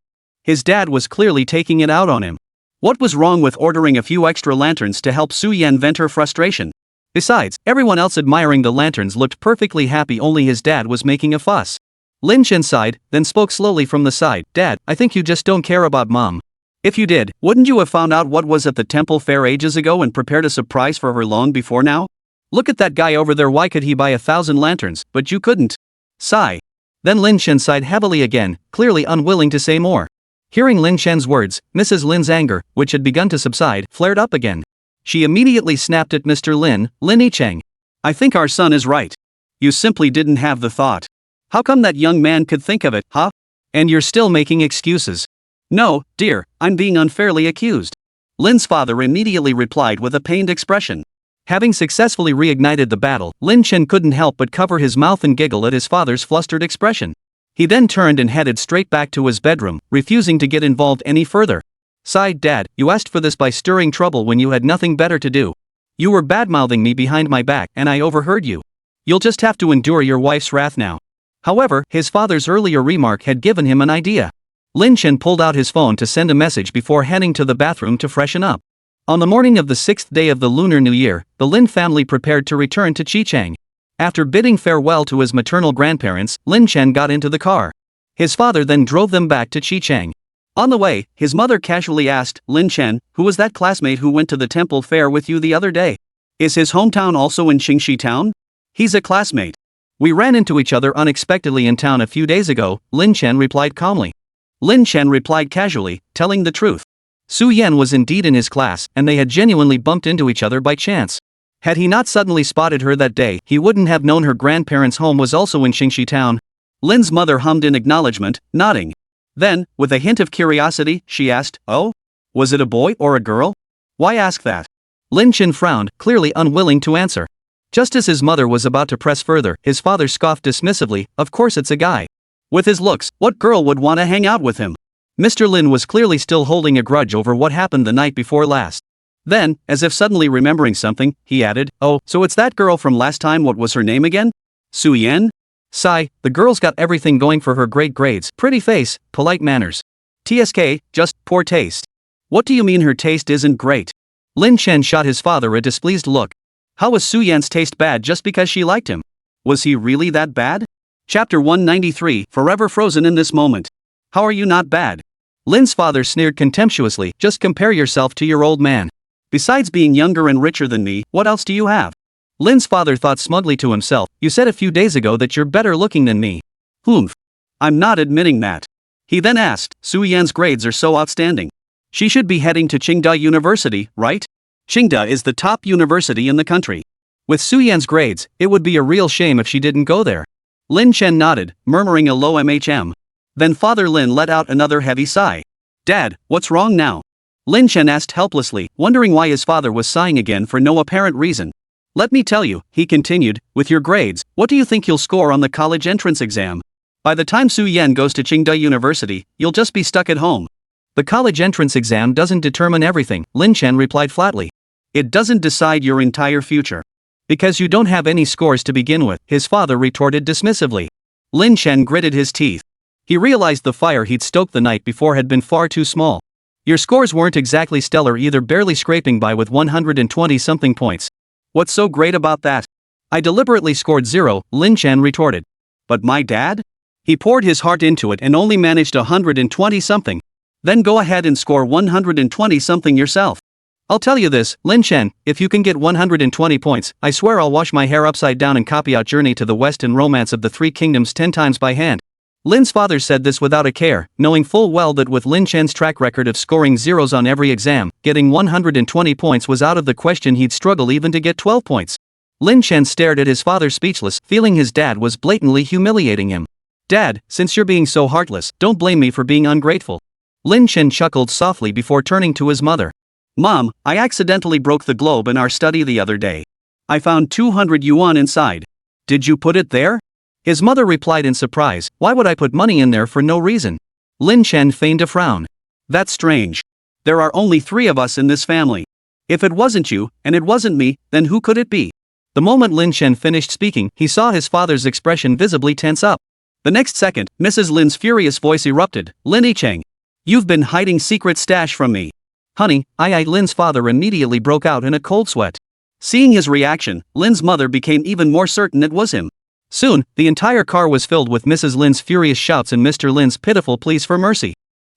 [SPEAKER 1] His dad was clearly taking it out on him. What was wrong with ordering a few extra lanterns to help Su Yan vent her frustration? Besides, everyone else admiring the lanterns looked perfectly happy, only his dad was making a fuss. Lin Chen sighed, then spoke slowly from the side. "Dad, I think you just don't care about Mom. If you did, wouldn't you have found out what was at the temple fair ages ago and prepared a surprise for her long before now? Look at that guy over there, why could he buy 1,000 lanterns, but you couldn't?" Sigh. Then Lin Chen sighed heavily again, clearly unwilling to say more. Hearing Lin Chen's words, Mrs. Lin's anger, which had begun to subside, flared up again. She immediately snapped at Mr. Lin, "Lin Yicheng. I think our son is right. You simply didn't have the thought. How come that young man could think of it, huh? And you're still making excuses." "No, dear, I'm being unfairly accused." Lin's father immediately replied with a pained expression. Having successfully reignited the battle, Lin Chen couldn't help but cover his mouth and giggle at his father's flustered expression. He then turned and headed straight back to his bedroom, refusing to get involved any further. Sighed Dad, "You asked for this by stirring trouble when you had nothing better to do. You were badmouthing me behind my back and I overheard you. You'll just have to endure your wife's wrath now." However, his father's earlier remark had given him an idea. Lin Chen pulled out his phone to send a message before heading to the bathroom to freshen up. On the morning of the 6th day of the Lunar New Year, the Lin family prepared to return to Qichang. After bidding farewell to his maternal grandparents, Lin Chen got into the car. His father then drove them back to Qichang. On the way, his mother casually asked, "Lin Chen, who was that classmate who went to the temple fair with you the other day? Is his hometown also in Qingxi town?" "He's a classmate. We ran into each other unexpectedly in town a few days ago," Lin Chen replied calmly. Lin Chen replied casually, telling the truth. Su Yan was indeed in his class, and they had genuinely bumped into each other by chance. Had he not suddenly spotted her that day, he wouldn't have known her grandparents' home was also in Qingxi town. Lin's mother hummed in acknowledgement, nodding. Then, with a hint of curiosity, she asked, "Oh? Was it a boy or a girl? Why ask that?" Lin Chen frowned, clearly unwilling to answer. Just as his mother was about to press further, his father scoffed dismissively, "Of course it's a guy. With his looks, what girl would want to hang out with him?" Mr. Lin was clearly still holding a grudge over what happened the night before last. Then, as if suddenly remembering something, he added, "Oh, so it's that girl from last time, what was her name again? Su Yan?" Sigh, the girl's got everything going for her: great grades, pretty face, polite manners. TSK, just poor taste. What do you mean her taste isn't great? Lin Chen shot his father a displeased look. How was Su Yan's taste bad just because she liked him? Was he really that bad? Chapter 193, Forever Frozen in This Moment. How are you not bad? Lin's father sneered contemptuously, just compare yourself to your old man. Besides being younger and richer than me, what else do you have? Lin's father thought smugly to himself, you said a few days ago that you're better looking than me. Humph. I'm not admitting that. He then asked, Su Yan's grades are so outstanding. She should be heading to Qingda University, right? Qingda is the top university in the country. With Su Yan's grades, it would be a real shame if she didn't go there. Lin Chen nodded, murmuring a low MHM. Then Father Lin let out another heavy sigh. Dad, what's wrong now? Lin Chen asked helplessly, wondering why his father was sighing again for no apparent reason. Let me tell you, he continued, with your grades, what do you think you'll score on the college entrance exam? By the time Su Yan goes to Qingda University, you'll just be stuck at home. The college entrance exam doesn't determine everything, Lin Chen replied flatly. It doesn't decide your entire future. Because you don't have any scores to begin with, his father retorted dismissively. Lin Chen gritted his teeth. He realized the fire he'd stoked the night before had been far too small. Your scores weren't exactly stellar either, barely scraping by with 120-something points. What's so great about that? I deliberately scored 0, Lin Chen retorted. But my dad? He poured his heart into it and only managed 120-something. Then go ahead and score 120-something yourself. I'll tell you this, Lin Chen, if you can get 120 points, I swear I'll wash my hair upside down and copy out Journey to the West and Romance of the Three Kingdoms 10 times by hand. Lin's father said this without a care, knowing full well that with Lin Chen's track record of scoring zeros on every exam, getting 120 points was out of the question. He'd struggle even to get 12 points. Lin Chen stared at his father speechless, feeling his dad was blatantly humiliating him. Dad, since you're being so heartless, don't blame me for being ungrateful. Lin Chen chuckled softly before turning to his mother. Mom, I accidentally broke the globe in our study the other day. I found 200 yuan inside. Did you put it there? His mother replied in surprise, why would I put money in there for no reason? Lin Chen feigned a frown. That's strange. There are only 3 of us in this family. If it wasn't you, and it wasn't me, then who could it be? The moment Lin Chen finished speaking, he saw his father's expression visibly tense up. The next second, Mrs. Lin's furious voice erupted, Lin Yicheng. You've been hiding secret stash from me. Honey, Lin's father immediately broke out in a cold sweat. Seeing his reaction, Lin's mother became even more certain it was him. Soon, the entire car was filled with Mrs. Lin's furious shouts and Mr. Lin's pitiful pleas for mercy.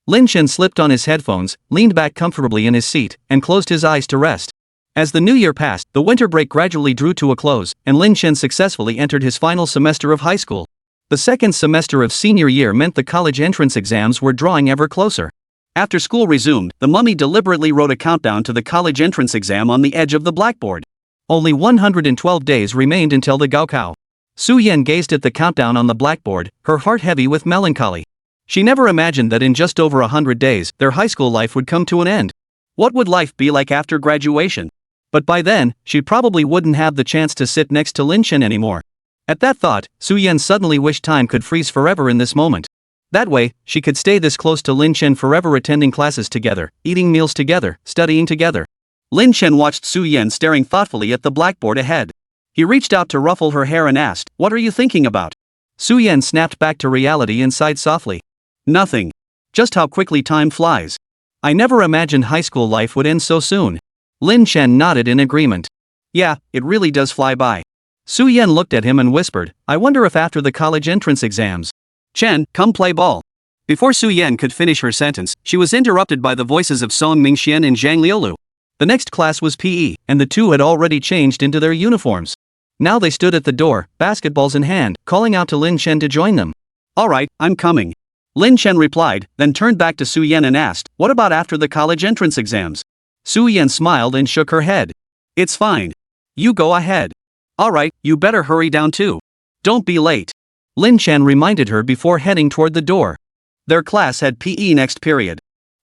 [SPEAKER 1] Lin Chen slipped on his headphones, leaned back comfortably in his seat, and closed his eyes to rest. As the new year passed, the winter break gradually drew to a close, and Lin Chen successfully entered his final semester of high school. The second semester of senior year meant the college entrance exams were drawing ever closer. After school resumed, the mummy deliberately wrote a countdown to the college entrance exam on the edge of the blackboard. Only 112 days remained until the Gaokao. Su Yan gazed at the countdown on the blackboard, her heart heavy with melancholy. She never imagined that in just over 100 days, their high school life would come to an end. What would life be like after graduation? But by then, she probably wouldn't have the chance to sit next to Lin Chen anymore. At that thought, Su Yan suddenly wished time could freeze forever in this moment. That way, she could stay this close to Lin Chen forever, attending classes together, eating meals together, studying together. Lin Chen watched Su Yan staring thoughtfully at the blackboard ahead. He reached out to ruffle her hair and asked, what are you thinking about? Su Yan snapped back to reality and sighed softly. Nothing. Just how quickly time flies. I never imagined high school life would end so soon. Lin Chen nodded in agreement. Yeah, it really does fly by. Su Yan looked at him and whispered, I wonder if after the college entrance exams. Chen, come play ball. Before Su Yan could finish her sentence, she was interrupted by the voices of Song Mingxian and Zhang Liulu. The next class was PE, and the two had already changed into their uniforms. Now they stood at the door, basketballs in hand, calling out to Lin Chen to join them. Alright, I'm coming. Lin Chen replied, then turned back to Su Yan and asked, what about after the college entrance exams? Su Yan smiled and shook her head. It's fine. You go ahead. Alright, you better hurry down too. Don't be late. Lin Chen reminded her before heading toward the door. Their class had PE next period.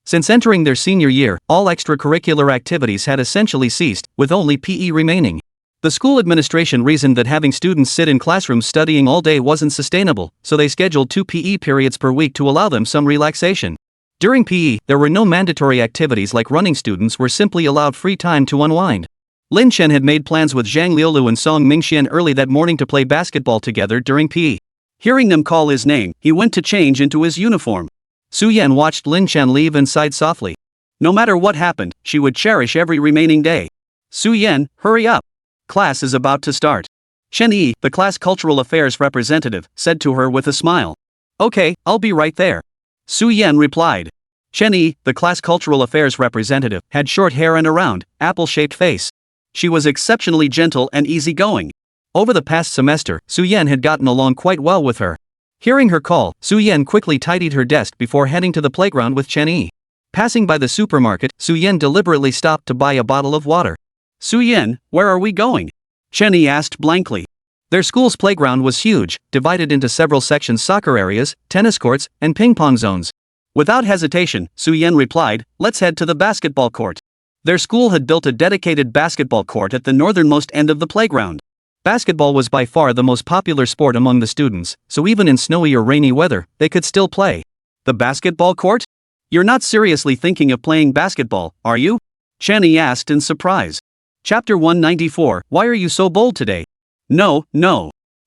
[SPEAKER 1] Since entering their senior year, all extracurricular activities had essentially ceased, with only PE remaining. The school administration reasoned that having students sit in classrooms studying all day wasn't sustainable, so they scheduled 2 PE periods per week to allow them some relaxation. During PE, there were no mandatory activities like running. Students were simply allowed free time to unwind. Lin Chen had made plans with Zhang Liulu and Song Mingxian early that morning to play basketball together during PE. Hearing them call his name, he went to change into his uniform. Su Yan watched Lin Chen leave and sighed softly. No matter what happened, she would cherish every remaining day. Su Yan, hurry up. Class is about to start. Shen Yi, the class cultural affairs representative, said to her with a smile. Okay, I'll be right there. Su Yan replied. Shen Yi, the class cultural affairs representative, had short hair and a round, apple-shaped face. She was exceptionally gentle and easygoing. Over the past semester, Su Yan had gotten along quite well with her. Hearing her call, Su Yan quickly tidied her desk before heading to the playground with Chen Yi. Passing by the supermarket, Su Yan deliberately stopped to buy a bottle of water. Su Yan, where are we going? Chen Yi asked blankly. Their school's playground was huge, divided into several sections: soccer areas, tennis courts, and ping-pong zones. Without hesitation, Su Yan replied, let's head to the basketball court. Their school had built a dedicated basketball court at the northernmost end of the playground. Basketball was by far the most popular sport among the students, so even in snowy or rainy weather, they could still play. The basketball court? You're not seriously thinking of playing basketball, are you? Chen Yi asked in surprise. Chapter 194, Why are you so bold today? No.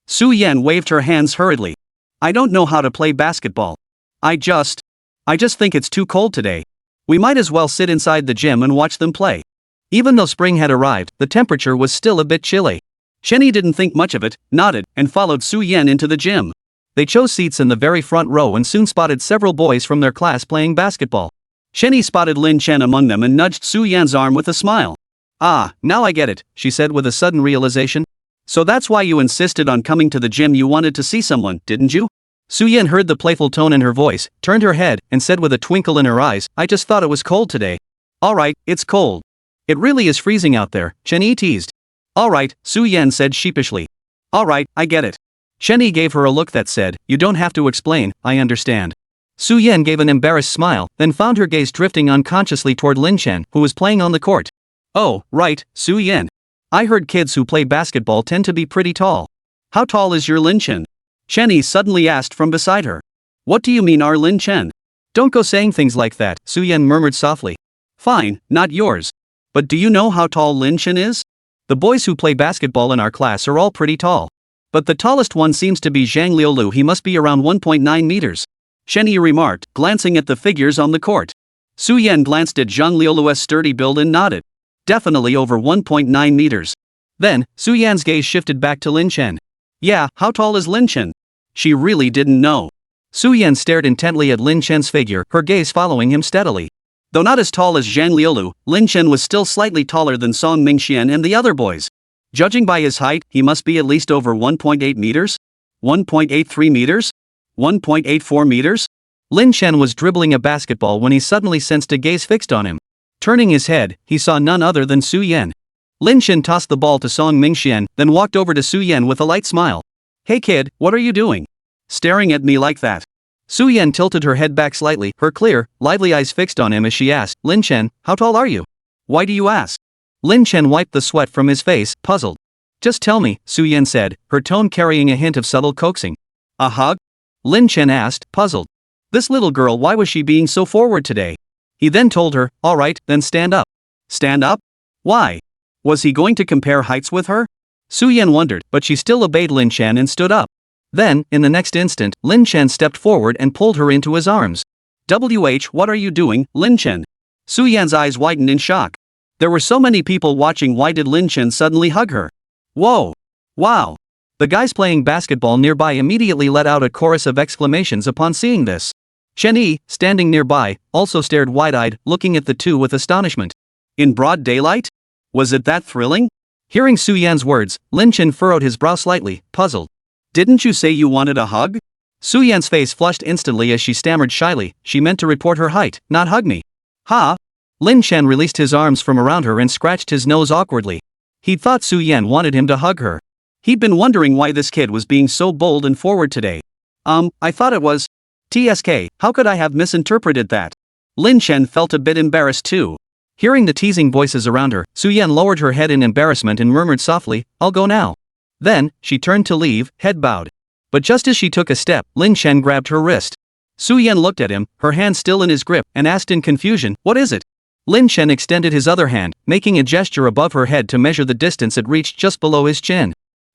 [SPEAKER 1] Su Yan waved her hands hurriedly. I don't know how to play basketball. I just think it's too cold today. We might as well sit inside the gym and watch them play. Even though spring had arrived, the temperature was still a bit chilly. Shen Yi didn't think much of it, nodded, and followed Su Yan into the gym. They chose seats in the very front row and soon spotted several boys from their class playing basketball. Shen Yi spotted Lin Chen among them and nudged Su Yan's arm with a smile. Ah, now I get it, she said with a sudden realization. So that's why you insisted on coming to the gym. You wanted to see someone, didn't you? Su Yan heard the playful tone in her voice, turned her head, and said with a twinkle in her eyes, I just thought it was cold today. Alright, it's cold. It really is freezing out there, Chen Yi teased. Alright, Su Yan said sheepishly. Alright, I get it. Chen Yi gave her a look that said, you don't have to explain, I understand. Su Yan gave an embarrassed smile, then found her gaze drifting unconsciously toward Lin Chen, who was playing on the court. Oh, right, Su Yan. I heard kids who play basketball tend to be pretty tall. How tall is your Lin Chen? Chen Yi suddenly asked from beside her. What do you mean our Lin Chen? Don't go saying things like that, Su Yan murmured softly. Fine, not yours. But do you know how tall Lin Chen is? The boys who play basketball in our class are all pretty tall. But the tallest one seems to be Zhang Liulu. He must be around 1.9 meters. Chen Yi remarked, glancing at the figures on the court. Su Yan glanced at Zhang Liulu's sturdy build and nodded. Definitely over 1.9 meters. Then, Su Yan's gaze shifted back to Lin Chen. Yeah, how tall is Lin Chen? She really didn't know. Su Yan stared intently at Lin Chen's figure, her gaze following him steadily. Though not as tall as Zhang Liulu, Lin Chen was still slightly taller than Song Mingxian and the other boys. Judging by his height, he must be at least over 1.8 meters? 1.83 meters? 1.84 meters? Lin Chen was dribbling a basketball when he suddenly sensed a gaze fixed on him. Turning his head, he saw none other than Su Yan. Lin Chen tossed the ball to Song Mingxian, then walked over to Su Yan with a light smile. Hey kid, what are you doing? Staring at me like that. Su Yan tilted her head back slightly, her clear, lively eyes fixed on him as she asked, Lin Chen, how tall are you? Why do you ask? Lin Chen wiped the sweat from his face, puzzled. Just tell me, Su Yan said, her tone carrying a hint of subtle coaxing. A hug? Lin Chen asked, puzzled. This little girl, why was she being so forward today? He then told her, alright, then stand up. Stand up? Why? Was he going to compare heights with her? Su Yan wondered, but she still obeyed Lin Chen and stood up. Then, in the next instant, Lin Chen stepped forward and pulled her into his arms. What are you doing, Lin Chen? Su Yan's eyes widened in shock. There were so many people watching. Why did Lin Chen suddenly hug her? Whoa! Wow! The guys playing basketball nearby immediately let out a chorus of exclamations upon seeing this. Chen Yi, standing nearby, also stared wide-eyed, looking at the two with astonishment. In broad daylight? Was it that thrilling? Hearing Su Yan's words, Lin Chen furrowed his brow slightly, puzzled. Didn't you say you wanted a hug? Su Yan's face flushed instantly as she stammered shyly, she meant to report her height, not hug me. Ha! Lin Chen released his arms from around her and scratched his nose awkwardly. He'd thought Su Yan wanted him to hug her. He'd been wondering why this kid was being so bold and forward today. I thought it was... TSK, how could I have misinterpreted that? Lin Chen felt a bit embarrassed too. Hearing the teasing voices around her, Su Yan lowered her head in embarrassment and murmured softly, I'll go now. Then, she turned to leave, head bowed. But just as she took a step, Lin Chen grabbed her wrist. Su Yan looked at him, her hand still in his grip, and asked in confusion, what is it? Lin Chen extended his other hand, making a gesture above her head to measure the distance it reached just below his chin.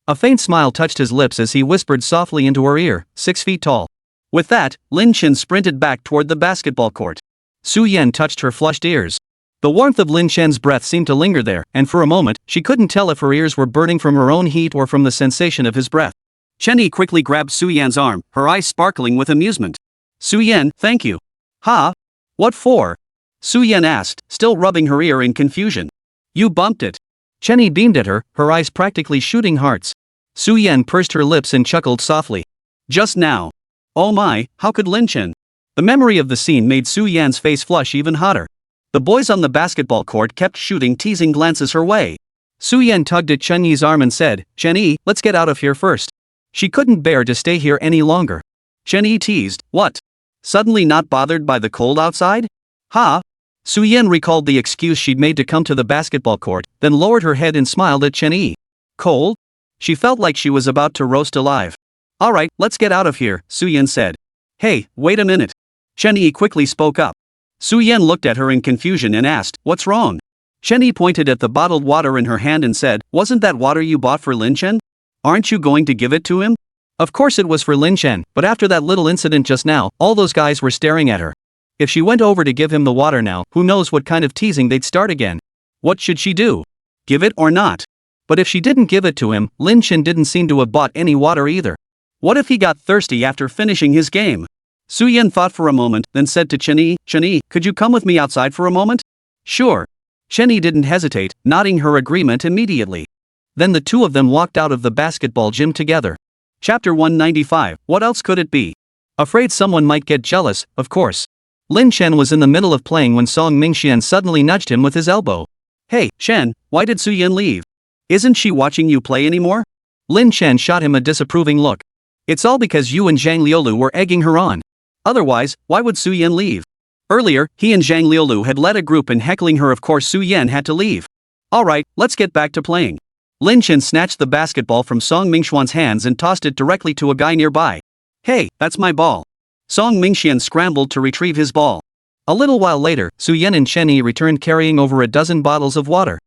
[SPEAKER 1] A faint smile touched his lips as he whispered softly into her ear, 6 feet tall. With that, Lin Chen sprinted back toward the basketball court. Su Yan touched her flushed ears.
[SPEAKER 2] The warmth of Lin Shen's breath seemed to linger there, and for a moment, she couldn't tell if her ears were burning from her own heat or from the sensation of his breath.
[SPEAKER 1] Chenny quickly grabbed Su-Yan's arm, her eyes sparkling with amusement. Su-Yan, thank you. Ha? What for? Su-Yan asked, still rubbing her ear in confusion. You bumped it.
[SPEAKER 2] Chenny beamed at her, her eyes practically shooting hearts. Su-Yan pursed her lips and chuckled softly.
[SPEAKER 1] Just now. Oh my, how could Lin Chen? The memory of the scene made Su-Yan's face flush even hotter. The boys on the basketball court kept shooting teasing glances her way.
[SPEAKER 2] Su-Yan tugged at Chenyi's arm and said, Chenyi, let's get out of here first. She couldn't bear to stay here any longer.
[SPEAKER 1] Chenyi teased, what? Suddenly not bothered by the cold outside? Ha?
[SPEAKER 2] Su-Yan recalled the excuse she'd made to come to the basketball court, then lowered her head and smiled at Chenyi.
[SPEAKER 1] Cold? She felt like she was about to roast alive. Alright, let's get out of here, Su-Yan said. Hey, wait a minute. Chenyi quickly spoke up. Su-Yan looked at her in confusion and asked, what's wrong? Chenyi pointed at the bottled water in her hand and said, wasn't that water you bought for Lin Chen? Aren't you going to give it to him?
[SPEAKER 2] Of course it was for Lin Chen, but after that little incident just now, all those guys were staring at her. If she went over to give him the water now, who knows what kind of teasing they'd start again. What should she do?
[SPEAKER 1] Give it or not?
[SPEAKER 2] But if she didn't give it to him, Lin Chen didn't seem to have bought any water either.
[SPEAKER 1] What if he got thirsty after finishing his game? Su-Yan thought for a moment, then said to Chenyi, could you come with me outside for a moment? Sure. Chenyi didn't hesitate, nodding her agreement immediately.
[SPEAKER 2] Then the two of them walked out of the basketball gym together.
[SPEAKER 1] Chapter 195, what else could it be?
[SPEAKER 2] Afraid someone might get jealous, of course. Lin Chen was in the middle of playing when Song Mingxian suddenly nudged him with his elbow.
[SPEAKER 1] Hey, Shen, why did Su-Yan leave? Isn't she watching you play anymore?
[SPEAKER 2] Lin Chen shot him a disapproving look. It's all because you and Zhang Liolu were egging her on.
[SPEAKER 1] Otherwise, why would Su-Yan leave? Earlier, he and Zhang Liolu had led a group in heckling her, of course Su-Yan had to leave. Alright, let's get back to playing. Lin Chen snatched the basketball from Song Mingxian's hands and tossed it directly to a guy nearby. Hey, that's my ball. Song Mingxian scrambled to retrieve his ball.
[SPEAKER 2] A little while later, Su-Yan and Chenyi returned carrying over a dozen bottles of water.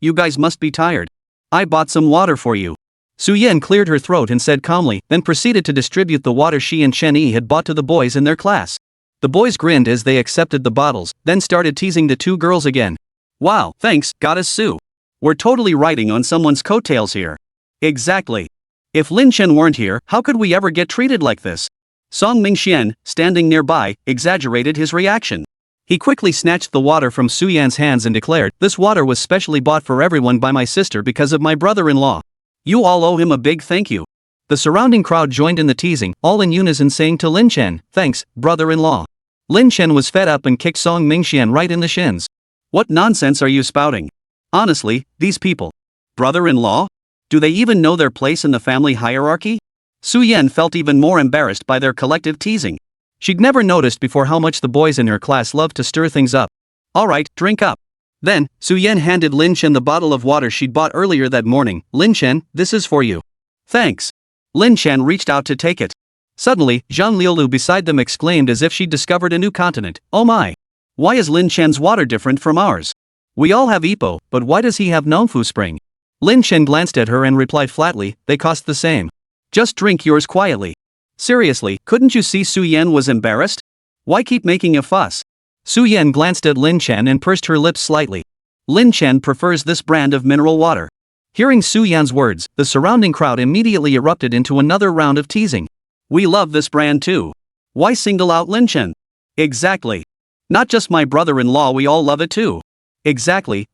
[SPEAKER 1] You guys must be tired. I bought some water for you.
[SPEAKER 2] Su-Yan cleared her throat and said calmly, then proceeded to distribute the water she and Chenyi had bought to the boys in their class. The boys grinned as they accepted the bottles, then started teasing the two girls again.
[SPEAKER 1] Wow, thanks, Goddess Su. We're totally riding on someone's coattails here. Exactly. If Lin Chen weren't here, how could we ever get treated like this? Song Mingxian, standing nearby, exaggerated his reaction. He quickly snatched the water from Su-Yan's hands and declared, this water was specially bought for everyone by my sister because of my brother-in-law. You all owe him a big thank you.
[SPEAKER 2] The surrounding crowd joined in the teasing, all in unison saying to Lin Chen, thanks, brother-in-law. Lin Chen was fed up and kicked Song Mingxian right in the shins.
[SPEAKER 1] What nonsense are you spouting? Honestly, these people. Brother-in-law? Do they even know their place in the family hierarchy? Su-Yan felt even more embarrassed by their collective teasing.
[SPEAKER 2] She'd never noticed before how much the boys in her class loved to stir things up.
[SPEAKER 1] Alright, drink up. Then, Su-Yan handed Lin Chen the bottle of water she'd bought earlier that morning.
[SPEAKER 2] Lin Chen, this is for you.
[SPEAKER 1] Thanks. Lin Chen reached out to take it.
[SPEAKER 2] Suddenly, Zhang Liolu beside them exclaimed as if she'd discovered a new continent.
[SPEAKER 1] Oh my! Why is Lin Chen's water different from ours?
[SPEAKER 2] We all have Ipoh, but why does he have Nongfu Spring? Lin Chen glanced at her and replied flatly, they cost the same.
[SPEAKER 1] Just drink yours quietly. Seriously, couldn't you see Su-Yan was embarrassed? Why keep making a fuss?
[SPEAKER 2] Su-Yan glanced at Lin Chen and pursed her lips slightly.
[SPEAKER 1] Lin Chen prefers this brand of mineral water.
[SPEAKER 2] Hearing Su-Yan's words, the surrounding crowd immediately erupted into another round of teasing.
[SPEAKER 1] We love this brand too. Why single out Lin Chen? Exactly. Not just my brother-in-law, we all love it too. Exactly.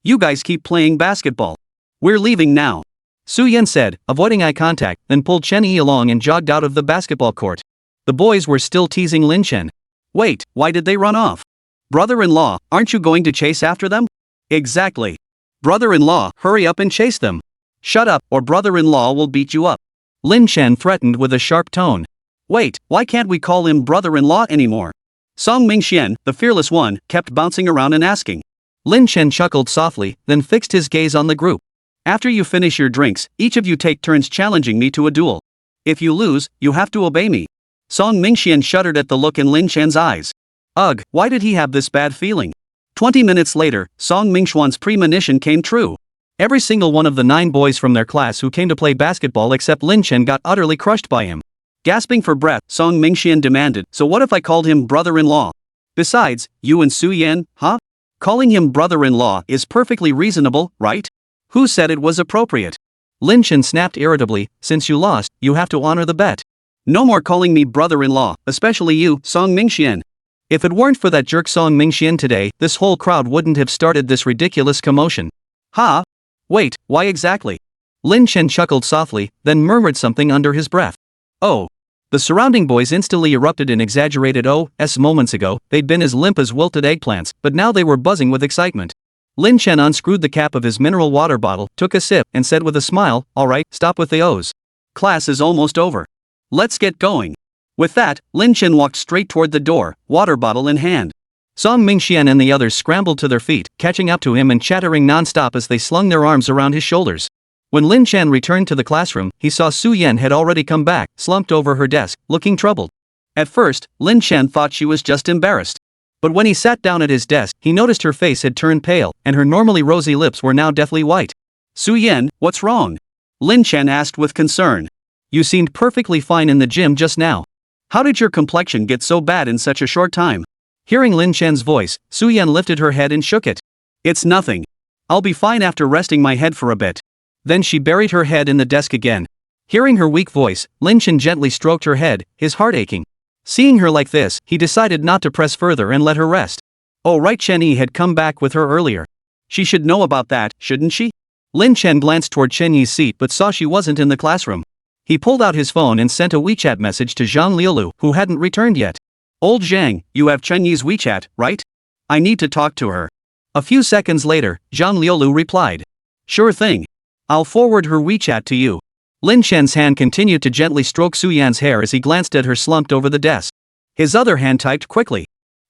[SPEAKER 1] You guys keep playing basketball. We're leaving now.
[SPEAKER 2] Su-Yan said, avoiding eye contact, then pulled Chenyi along and jogged out of the basketball court. The boys were still teasing Lin Chen.
[SPEAKER 1] Wait, why did they run off? Brother-in-law, aren't you going to chase after them? Exactly. Brother-in-law, hurry up and chase them. Shut up, or brother-in-law will beat you up.
[SPEAKER 2] Lin Chen threatened with a sharp tone.
[SPEAKER 1] Wait, why can't we call him brother-in-law anymore? Song Mingxian, the fearless one, kept bouncing around and asking.
[SPEAKER 2] Lin Chen chuckled softly, then fixed his gaze on the group.
[SPEAKER 1] After you finish your drinks, each of you take turns challenging me to a duel. If you lose, you have to obey me. Song Mingxian shuddered at the look in Lin Chen's eyes. Ugh, why did he have this bad feeling? 20 minutes later, Song Mingxian's premonition came true.
[SPEAKER 2] Every single one of the 9 boys from their class who came to play basketball except Lin Chen got utterly crushed by him.
[SPEAKER 1] Gasping for breath, Song Mingxian demanded, so what if I called him brother-in-law? Besides, you and Su-yen, huh? Calling him brother-in-law is perfectly reasonable, right? Who said it was appropriate?
[SPEAKER 2] Lin Chen snapped irritably, since you lost, you have to honor the bet.
[SPEAKER 1] No more calling me brother-in-law, especially you, Song Mingxian.
[SPEAKER 2] If it weren't for that jerk Song Mingxian today, this whole crowd wouldn't have started this ridiculous commotion.
[SPEAKER 1] Ha? Wait, why exactly?
[SPEAKER 2] Lin Chen chuckled softly, then murmured something under his breath. Oh. The surrounding boys instantly erupted in exaggerated "oh"s moments ago. They'd been as limp as wilted eggplants, but now they were buzzing with excitement. Lin Chen unscrewed the cap of his mineral water bottle, took a sip, and said with a smile, "Alright, stop with the O's.
[SPEAKER 1] Class is almost over. Let's get going." With that, Lin Chen walked straight toward the door, water bottle in hand.
[SPEAKER 2] Song Mingxian and the others scrambled to their feet, catching up to him and chattering non-stop as they slung their arms around his shoulders. When Lin Chen returned to the classroom, he saw Su-yen had already come back, slumped over her desk, looking troubled. At first, Lin Chen thought she was just embarrassed. But when he sat down at his desk, he noticed her face had turned pale, and her normally rosy lips were now deathly white.
[SPEAKER 1] Su-yen, what's wrong? Lin Chen asked with concern.
[SPEAKER 2] You seemed perfectly fine in the gym just now.
[SPEAKER 1] How did your complexion get so bad in such a short time?
[SPEAKER 2] Hearing Lin Chen's voice, Su-yen lifted her head and shook it.
[SPEAKER 1] It's nothing. I'll be fine after resting my head for a bit.
[SPEAKER 2] Then she buried her head in the desk again. Hearing her weak voice, Lin Chen gently stroked her head, his heart aching. Seeing her like this, he decided not to press further and let her rest.
[SPEAKER 1] Oh right, Chen-yi had come back with her earlier. She should know about that, shouldn't she?
[SPEAKER 2] Lin Chen glanced toward Chen-yi's seat but saw she wasn't in the classroom. He pulled out his phone and sent a WeChat message to Zhang Liulu, who hadn't returned yet.
[SPEAKER 1] Old Zhang, you have Chen-yi's WeChat, right? I need to talk to her.
[SPEAKER 2] A few seconds later, Zhang Liulu replied.
[SPEAKER 1] Sure thing. I'll forward her WeChat to you.
[SPEAKER 2] Lin Chen's hand continued to gently stroke Su-yan's hair as he glanced at her slumped over the desk. His other hand typed quickly.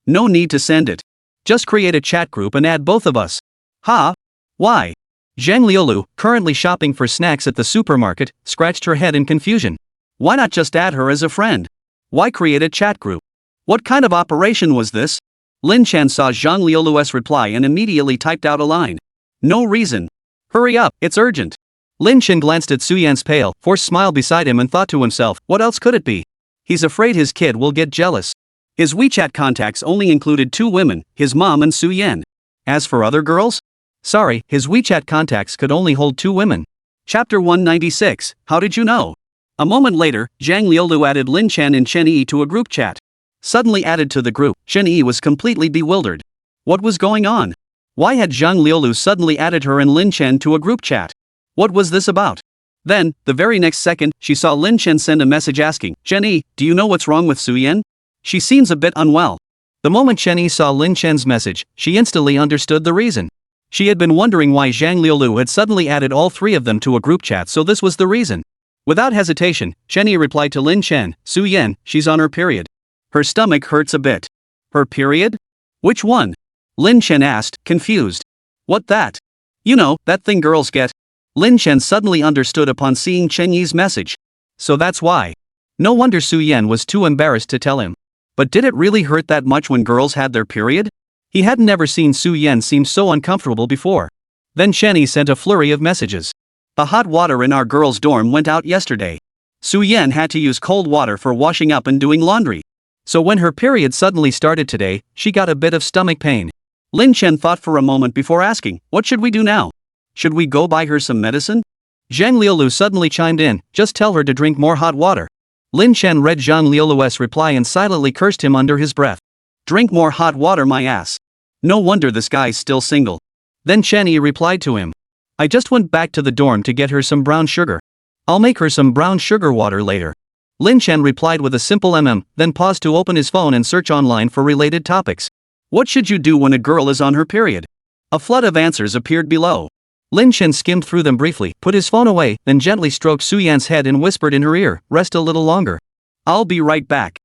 [SPEAKER 1] No need to send it.
[SPEAKER 2] Just create a chat group and add both of us.
[SPEAKER 1] Ha? Why?
[SPEAKER 2] Zhang Liulu, currently shopping for snacks at the supermarket, scratched her head in confusion.
[SPEAKER 1] Why not just add her as a friend? Why create a chat group? What kind of operation was this? Lin Chen saw Zhang Liulu's reply and immediately typed out a line. No reason. Hurry up, it's urgent.
[SPEAKER 2] Lin Chen glanced at Su-yan's pale, forced smile beside him and thought to himself, what else could it be? He's afraid his kid will get jealous.
[SPEAKER 1] His WeChat contacts only included 2 women, his mom and Su-yen. As for other girls?
[SPEAKER 2] Sorry, his WeChat contacts could only hold 2 women.
[SPEAKER 1] Chapter 196, How did you know? A moment later, Zhang Liulu added Lin Chen and Chen-yi to a group chat. Suddenly added to the group, Chen-yi was completely bewildered. What was going on? Why had Zhang Liulu suddenly added her and Lin Chen to a group chat? What was this about? Then, the very next second, she saw Lin Chen send a message asking, Chen-yi, do you know what's wrong with Su-yen? She seems a bit unwell.
[SPEAKER 2] The moment Chen-yi saw Lin Chen's message, she instantly understood the reason. She had been wondering why Zhang Liulu had suddenly added all 3 of them to a group chat, so this was the reason. Without hesitation, Chen-yi replied to Lin Chen, Su-yen, she's on her period.
[SPEAKER 1] Her stomach hurts a bit. Her period? Which one? Lin Chen asked, confused. What that? You know, that thing girls get. Lin Chen suddenly understood upon seeing Chen-yi's message. So that's why. No wonder Su-yen was too embarrassed to tell him. But did it really hurt that much when girls had their period? He hadn't ever seen Su-yen seem so uncomfortable before. Then Chen-yi sent a flurry of messages. The hot water in our girls' dorm went out yesterday. Su-yen had to use cold water for washing up and doing laundry. So when her period suddenly started today, she got a bit of stomach pain. Lin Chen thought for a moment before asking, what should we do now? Should we go buy her some medicine? Zhang Liulu suddenly chimed in, just tell her to drink more hot water. Lin Chen read Zhang Liulu's reply and silently cursed him under his breath. Drink more hot water, my ass. No wonder this guy's still single. Then Chen-yi replied to him. I just went back to the dorm to get her some brown sugar. I'll make her some brown sugar water later. Lin Chen replied with a simple then paused to open his phone and search online for related topics. What should you do when a girl is on her period? A flood of answers appeared below. Lin Chen skimmed through them briefly, put his phone away, then gently stroked Su-yan's head and whispered in her ear, rest a little longer. I'll be right back.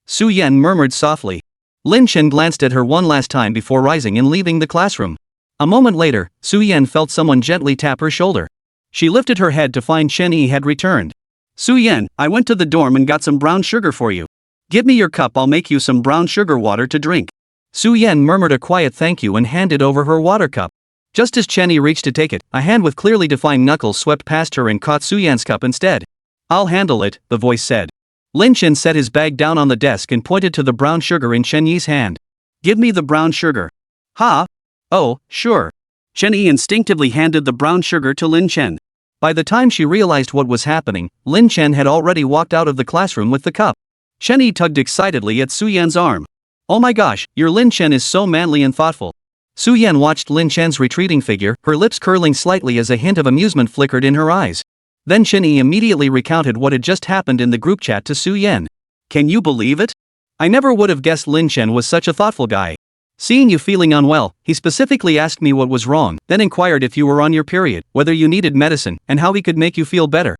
[SPEAKER 1] Su-yan murmured softly. Lin Chen glanced at her one last time before rising and leaving the classroom. A moment later, Su-yan felt someone gently tap her shoulder. She lifted her head to find Chen-yi had returned. Su-yan, I went to the dorm and got some brown sugar for you. Give me your cup, I'll make you some brown sugar water to drink. Su-yan murmured a quiet thank you and handed over her water cup. Just as Chen-yi reached to take it, a hand with clearly defined knuckles swept past her and caught Su-yan's cup instead. I'll handle it, the voice said.
[SPEAKER 2] Lin Chen set his bag down on the desk and pointed to the brown sugar in Chen Yi's hand.
[SPEAKER 1] Give me the brown sugar. Ha? Oh, sure. Chen Yi instinctively handed the brown sugar to Lin Chen.
[SPEAKER 2] By the time she realized what was happening, Lin Chen had already walked out of the classroom with the cup. Chen Yi tugged excitedly at Su Yan's arm. Oh my gosh, your Lin Chen is so manly and thoughtful. Su Yan watched Lin Chen's retreating figure, her lips curling slightly as a hint of amusement flickered in her eyes. Then Chen Yi immediately recounted what had just happened in the group chat to Su Yan.
[SPEAKER 1] Can you believe it?
[SPEAKER 2] I never would have guessed Lin Chen was such a thoughtful guy. Seeing you feeling unwell, he specifically asked me what was wrong, then inquired if you were on your period, whether you needed medicine, and how he could make you feel better.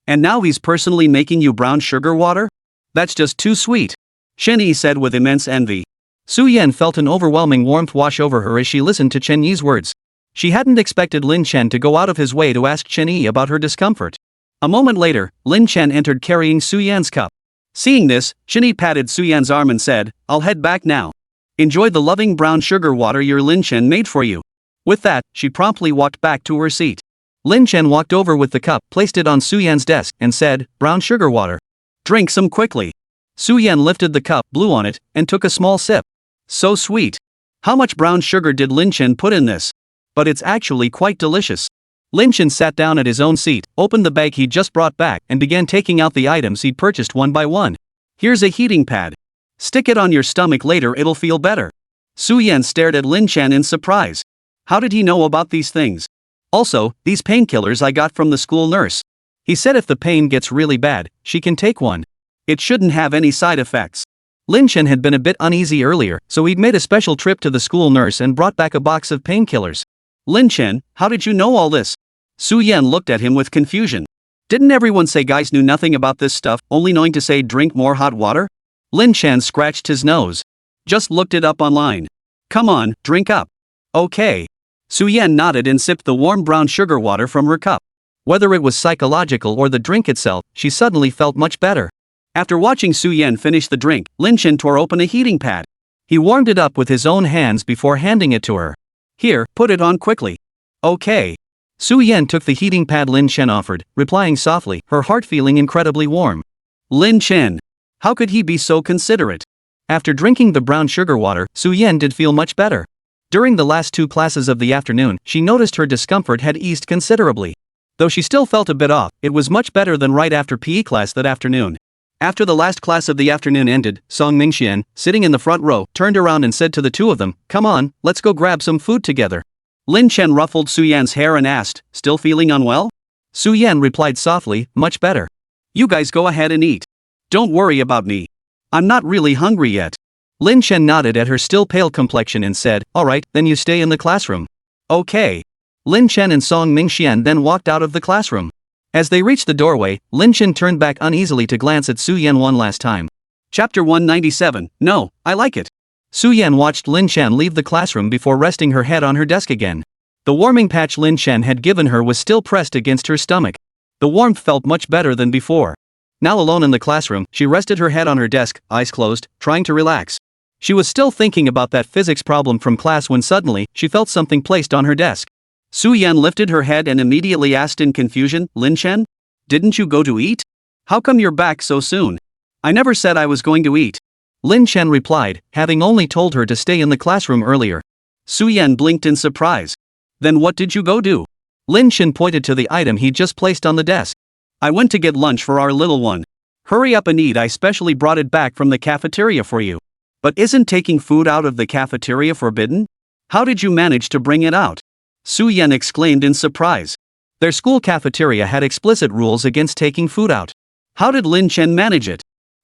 [SPEAKER 1] And now he's personally making you brown sugar water? That's just too sweet. Chen Yi said with immense envy.
[SPEAKER 2] Su Yan felt an overwhelming warmth wash over her as she listened to Chen Yi's words. She hadn't expected Lin Chen to go out of his way to ask Chen Yi about her discomfort. A moment later, Lin Chen entered carrying Su Yan's cup. Seeing this, Chen Yi patted Su Yan's arm and said, I'll head back now. Enjoy the loving brown sugar water your Lin Chen made for you. With that, she promptly walked back to her seat. Lin Chen walked over with the cup, placed it on Su Yan's desk, and said, brown sugar water.
[SPEAKER 1] Drink some quickly.
[SPEAKER 2] Su Yan lifted the cup, blew on it, and took a small sip.
[SPEAKER 1] So sweet. How much brown sugar did Lin Chen put in this? But it's actually quite delicious.
[SPEAKER 2] Lin Chen sat down at his own seat, opened the bag he'd just brought back, and began taking out the items he'd purchased one by one.
[SPEAKER 1] Here's a heating pad. Stick it on your stomach later, it'll feel better. Su Yan stared at Lin Chen in surprise. How did he know about these things? Also, these painkillers I got from the school nurse.
[SPEAKER 2] He said if the pain gets really bad, she can take one.
[SPEAKER 1] It shouldn't have any side effects.
[SPEAKER 2] Lin Chen had been a bit uneasy earlier, so he'd made a special trip to the school nurse and brought back a box of painkillers.
[SPEAKER 1] Lin Chen, how did you know all this? Su Yan looked at him with confusion. Didn't everyone say guys knew nothing about this stuff, only knowing to say drink more hot water?
[SPEAKER 2] Lin Chen scratched his nose.
[SPEAKER 1] Just looked it up online. Come on, drink up. Okay. Su Yan nodded and sipped the warm brown sugar water from her cup.
[SPEAKER 2] Whether it was psychological or the drink itself, she suddenly felt much better.
[SPEAKER 1] After watching Su Yan finish the drink, Lin Chen tore open a heating pad.
[SPEAKER 2] He warmed it up with his own hands before handing it to her.
[SPEAKER 1] Here, put it on quickly. Okay.
[SPEAKER 2] Su Yan took the heating pad Lin Chen offered, replying softly, her heart feeling incredibly warm.
[SPEAKER 1] Lin Chen. How could he be so considerate?
[SPEAKER 2] After drinking the brown sugar water, Su Yan did feel much better. During the last two classes of the afternoon, she noticed her discomfort had eased considerably. Though she still felt a bit off, it was much better than right after PE class that afternoon. After the last class of the afternoon ended, Song Mingxian, sitting in the front row, turned around and said to the two of them, come on, let's go grab some food together.
[SPEAKER 1] Lin Chen ruffled Su Yan's hair and asked, still feeling unwell?
[SPEAKER 2] Su Yan replied softly, much better.
[SPEAKER 1] You guys go ahead and eat. Don't worry about me. I'm not really hungry yet.
[SPEAKER 2] Lin Chen nodded at her still pale complexion and said, alright, then you stay in the classroom.
[SPEAKER 1] Okay.
[SPEAKER 2] Lin Chen and Song Mingxian then walked out of the classroom. As they reached the doorway, Lin Chen turned back uneasily to glance at Su Yan one last time.
[SPEAKER 1] Chapter 197, No, I like it.
[SPEAKER 2] Su Yan watched Lin Chen leave the classroom before resting her head on her desk again. The warming patch Lin Chen had given her was still pressed against her stomach. The warmth felt much better than before. Now alone in the classroom, she rested her head on her desk, eyes closed, trying to relax. She was still thinking about that physics problem from class when suddenly, she felt something placed on her desk.
[SPEAKER 1] Su Yan lifted her head and immediately asked in confusion, Lin Chen? Didn't you go to eat? How come you're back so soon? I never said I was going to eat.
[SPEAKER 2] Lin Chen replied, having only told her to stay in the classroom earlier.
[SPEAKER 1] Su Yan blinked in surprise. Then what did you go do?
[SPEAKER 2] Lin Chen pointed to the item he just placed on the desk.
[SPEAKER 1] I went to get lunch for our little one. Hurry up and eat, I specially brought it back from the cafeteria for you. But isn't taking food out of the cafeteria forbidden? How did you manage to bring it out? Su Yan exclaimed in surprise.
[SPEAKER 2] Their school cafeteria had explicit rules against taking food out.
[SPEAKER 1] How did Lin Chen manage it?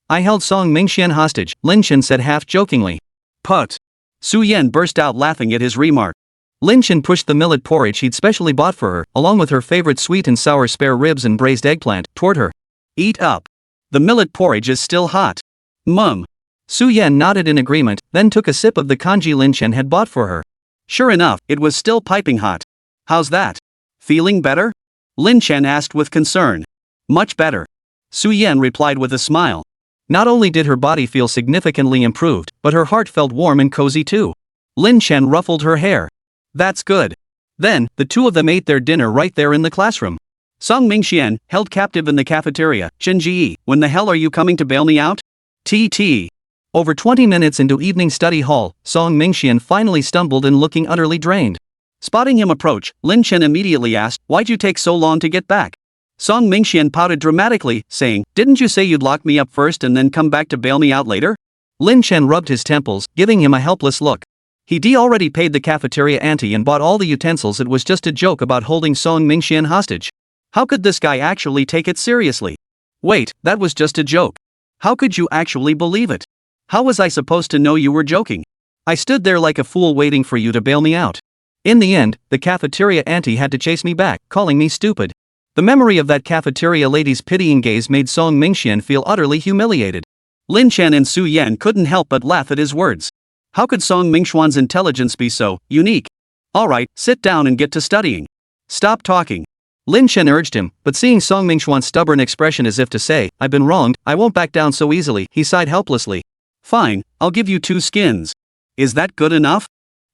[SPEAKER 2] I held Song Mingxian hostage, Lin Chen said half-jokingly.
[SPEAKER 1] Put. Su Yan burst out laughing at his remark.
[SPEAKER 2] Lin Chen pushed the millet porridge he'd specially bought for her, along with her favorite sweet and sour spare ribs and braised eggplant, toward her.
[SPEAKER 1] Eat up. The millet porridge is still hot. Mum.
[SPEAKER 2] Su Yan nodded in agreement, then took a sip of the congee Lin Chen had bought for her.
[SPEAKER 1] Sure enough, it was still piping hot. How's that? Feeling better? Lin Chen asked with concern. Much better. Su Yan replied with a smile.
[SPEAKER 2] Not only did her body feel significantly improved, but her heart felt warm and cozy too. Lin Chen ruffled her hair.
[SPEAKER 1] That's good.
[SPEAKER 2] Then, the two of them ate their dinner right there in the classroom.
[SPEAKER 1] Song Mingxian, held captive in the cafeteria. Shinji, when the hell are you coming to bail me out? TT.
[SPEAKER 2] Over 20 minutes into evening study hall, Song Mingxian finally stumbled in looking utterly drained.
[SPEAKER 1] Spotting him approach, Lin Chen immediately asked, "Why'd you take so long to get back?" Song Mingxian pouted dramatically, saying, "Didn't you say you'd lock me up first and then come back to bail me out later?"
[SPEAKER 2] Lin Chen rubbed his temples, giving him a helpless look. He'd already paid the cafeteria ante and bought all the utensils. It was just a joke about holding Song Mingxian hostage. How could this guy actually take it seriously? Wait, that was just a joke. How could you actually believe it? How was I supposed to know you were joking? I stood there like a fool waiting for you to bail me out. In the end, the cafeteria auntie had to chase me back, calling me stupid. The memory of that cafeteria lady's pitying gaze made Song Mingxian feel utterly humiliated.
[SPEAKER 1] Lin Chen and Su Yan couldn't help but laugh at his words. How could Song Mingxuan's intelligence be so unique? Alright, sit down and get to studying. Stop talking.
[SPEAKER 2] Lin Chen urged him, but seeing Song Mingxuan's stubborn expression as if to say, "I've been wronged, I won't back down so easily," he sighed helplessly.
[SPEAKER 1] Fine, I'll give you 2 skins. Is that good enough?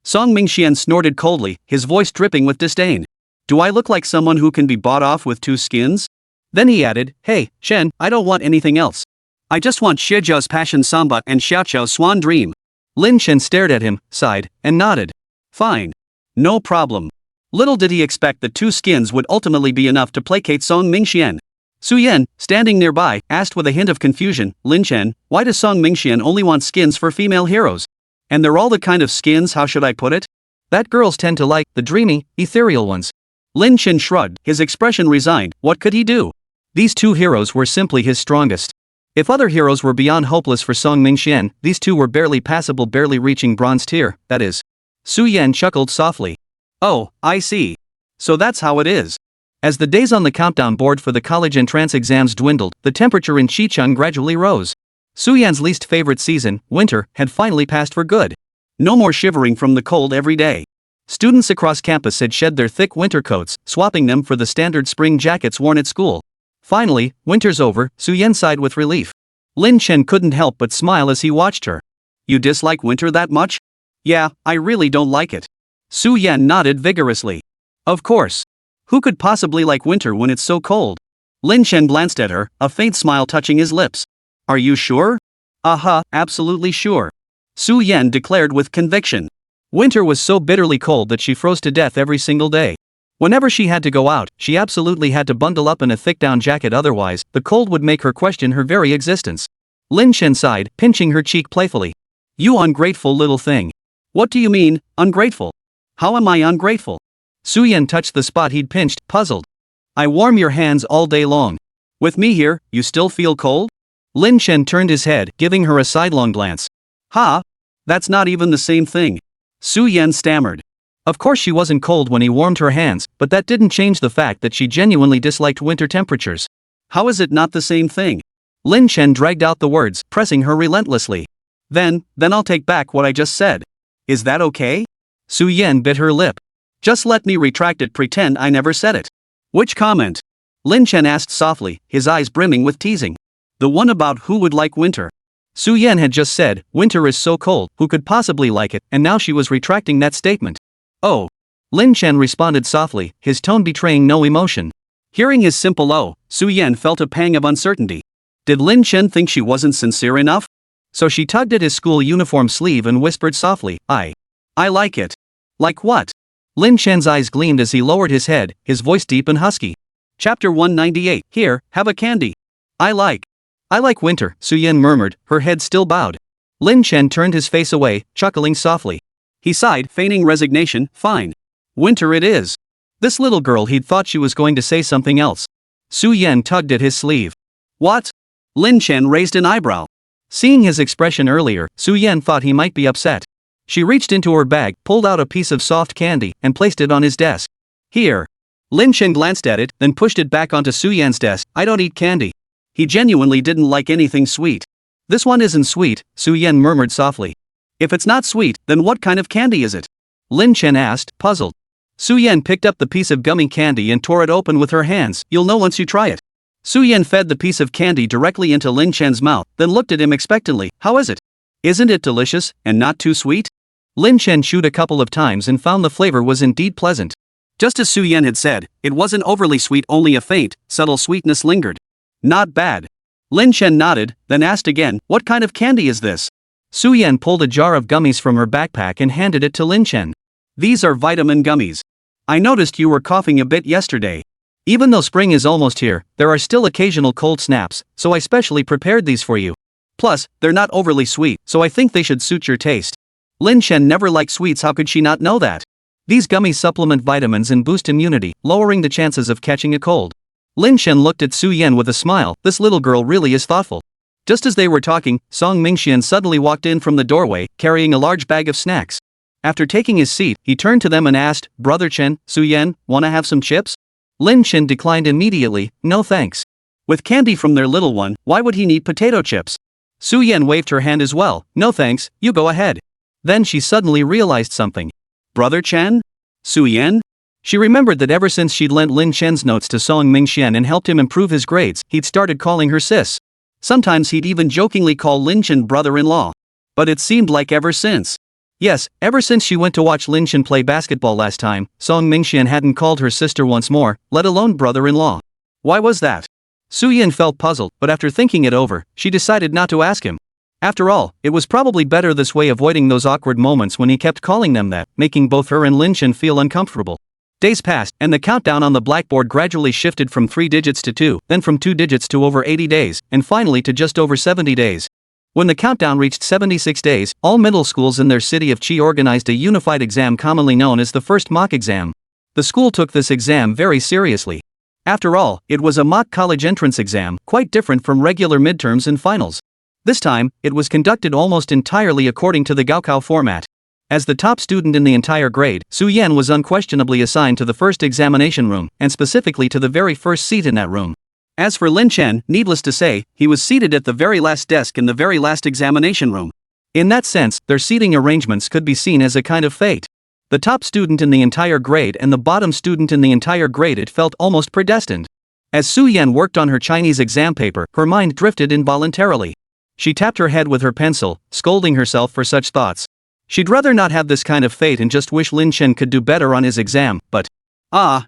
[SPEAKER 1] Song Mingxian snorted coldly, his voice dripping with disdain. Do I look like someone who can be bought off with 2 skins? Then he added, "Hey, Shen, I don't want anything else. I just want Shijiao's Passion Samba and Xiaoqiao's Swan Dream."
[SPEAKER 2] Lin Chen stared at him, sighed, and nodded.
[SPEAKER 1] Fine. No problem. Little did he expect that 2 skins would ultimately be enough to placate Song Mingxian. Su Yan, standing nearby, asked with a hint of confusion, "Lin Chen, why does Song Mingxian only want skins for female heroes? And they're all the kind of skins, how should I put it?
[SPEAKER 2] That girls tend to like the dreamy, ethereal ones."
[SPEAKER 1] Lin Chen shrugged, his expression resigned. What could he do?
[SPEAKER 2] These 2 heroes were simply his strongest. If other heroes were beyond hopeless for Song Mingxian, these 2 were barely passable, barely reaching bronze tier, that is. Su Yan chuckled softly.
[SPEAKER 1] Oh, I see. So that's how it is.
[SPEAKER 2] As the days on the countdown board for the college entrance exams dwindled, the temperature in Xicheng gradually rose. Su Yan's least favorite season, winter, had finally passed for good.
[SPEAKER 1] No more shivering from the cold every day.
[SPEAKER 2] Students across campus had shed their thick winter coats, swapping them for the standard spring jackets worn at school. Finally, winter's over, Su Yan sighed with relief. Lin Chen couldn't help but smile as he watched her.
[SPEAKER 1] You dislike winter that much? Yeah, I really don't like it. Su Yan nodded vigorously. Of course. Who could possibly like winter when it's so cold? Lin Chen glanced at her, a faint smile touching his lips. Are you sure? Absolutely sure. Su Yan declared with conviction.
[SPEAKER 2] Winter was so bitterly cold that she froze to death every single day. Whenever she had to go out, she absolutely had to bundle up in a thick down jacket, otherwise, the cold would make her question her very existence. Lin Chen sighed, pinching her cheek playfully.
[SPEAKER 1] You ungrateful little thing. What do you mean, ungrateful? How am I ungrateful?
[SPEAKER 2] Su Yan touched the spot he'd pinched, puzzled.
[SPEAKER 1] I warm your hands all day long. With me here, you still feel cold?
[SPEAKER 2] Lin Chen turned his head, giving her a sidelong glance.
[SPEAKER 1] Ha! That's not even the same thing. Su Yan stammered.
[SPEAKER 2] Of course she wasn't cold when he warmed her hands, but that didn't change the fact that she genuinely disliked winter temperatures.
[SPEAKER 1] How is it not the same thing?
[SPEAKER 2] Lin Chen dragged out the words, pressing her relentlessly.
[SPEAKER 1] Then I'll take back what I just said. Is that okay?
[SPEAKER 2] Su Yan bit her lip.
[SPEAKER 1] Just let me retract it, pretend I never said it. Which comment? Lin Chen asked softly, his eyes brimming with teasing. The one about who would like winter.
[SPEAKER 2] Su Yan had just said, winter is so cold, who could possibly like it, and now she was retracting that statement.
[SPEAKER 1] Oh.
[SPEAKER 2] Lin Chen responded softly, his tone betraying no emotion.
[SPEAKER 1] Hearing his simple oh, Su Yan felt a pang of uncertainty. Did Lin Chen think she wasn't sincere enough?
[SPEAKER 2] So she tugged at his school uniform sleeve and whispered softly, I
[SPEAKER 1] like it. Like what?
[SPEAKER 2] Lin Chen's eyes gleamed as he lowered his head, his voice deep and husky.
[SPEAKER 1] Chapter 198, Here, have a candy. I like
[SPEAKER 2] winter, Su Yan murmured, her head still bowed. Lin Chen turned his face away, chuckling softly.
[SPEAKER 1] He sighed, feigning resignation, fine. Winter it is.
[SPEAKER 2] This little girl, he'd thought she was going to say something else. Su Yan tugged at his sleeve.
[SPEAKER 1] What? Lin Chen raised an eyebrow.
[SPEAKER 2] Seeing his expression earlier, Su Yan thought he might be upset. She reached into her bag, pulled out a piece of soft candy, and placed it on his desk. Here.
[SPEAKER 1] Lin Chen glanced at it, then pushed it back onto Su Yan's desk. I don't eat candy. He genuinely didn't like anything sweet.
[SPEAKER 2] This one isn't sweet, Su Yan murmured softly.
[SPEAKER 1] If it's not sweet, then what kind of candy is it?
[SPEAKER 2] Lin Chen asked, puzzled. Su Yan picked up the piece of gummy candy and tore it open with her hands.
[SPEAKER 1] You'll know once you try it. Su Yan fed the piece of candy directly into Lin Chen's mouth, then looked at him expectantly. How is it? Isn't it delicious, and not too sweet?
[SPEAKER 2] Lin Chen chewed a couple of times and found the flavor was indeed pleasant.
[SPEAKER 1] Just as Su Yan had said, it wasn't overly sweet, only a faint, subtle sweetness lingered. Not bad. Lin Chen nodded, then asked again, what kind of candy is this?
[SPEAKER 2] Su Yan pulled a jar of gummies from her backpack and handed it to Lin Chen.
[SPEAKER 1] These are vitamin gummies. I noticed you were coughing a bit yesterday.
[SPEAKER 2] Even though spring is almost here, there are still occasional cold snaps, so I specially prepared these for you.
[SPEAKER 1] Plus, they're not overly sweet, so I think they should suit your taste. Lin Chen never liked sweets, how could she not know that?
[SPEAKER 2] These gummies supplement vitamins and boost immunity, lowering the chances of catching a cold. Lin Chen looked at Su Yan with a smile, this little girl really is thoughtful. Just as they were talking, Song Mingxian suddenly walked in from the doorway, carrying a large bag of snacks. After taking his seat, he turned to them and asked, Brother Chen, Su Yan, wanna have some chips? Lin Chen declined immediately, no thanks.
[SPEAKER 1] With candy from their little one, why would he need potato chips?
[SPEAKER 2] Su Yan waved her hand as well, no thanks, you go ahead. Then she suddenly realized something.
[SPEAKER 1] Brother Chen? Su Yan?
[SPEAKER 2] She remembered that ever since she'd lent Lin Chen's notes to Song Mingxian and helped him improve his grades, he'd started calling her sis.
[SPEAKER 1] Sometimes he'd even jokingly call Lin Chen brother-in-law. But it seemed like ever since.
[SPEAKER 2] Yes, ever since she went to watch Lin Chen play basketball last time, Song Mingxian hadn't called her sister once more, let alone brother-in-law.
[SPEAKER 1] Why was that?
[SPEAKER 2] Su Yan felt puzzled, but after thinking it over, she decided not to ask him. After all, it was probably better this way, avoiding those awkward moments when he kept calling them that, making both her and Lin Chen feel uncomfortable. Days passed, and the countdown on the blackboard gradually shifted from 3 digits to 2, then from 2 digits to over 80 days, and finally to just over 70 days. When the countdown reached 76 days, all middle schools in their city of Qi organized a unified exam commonly known as the first mock exam. The school took this exam very seriously. After all, it was a mock college entrance exam, quite different from regular midterms and finals. This time, it was conducted almost entirely according to the Gaokao format. As the top student in the entire grade, Su Yan was unquestionably assigned to the first examination room, and specifically to the very first seat in that room.
[SPEAKER 1] As for Lin Chen, needless to say, he was seated at the very last desk in the very last examination room.
[SPEAKER 2] In that sense, their seating arrangements could be seen as a kind of fate. The top student in the entire grade and the bottom student in the entire grade, it felt almost predestined. As Su Yan worked on her Chinese exam paper, her mind drifted involuntarily. She tapped her head with her pencil, scolding herself for such thoughts. She'd rather not have this kind of fate and just wish Lin Chen could do better on his exam, but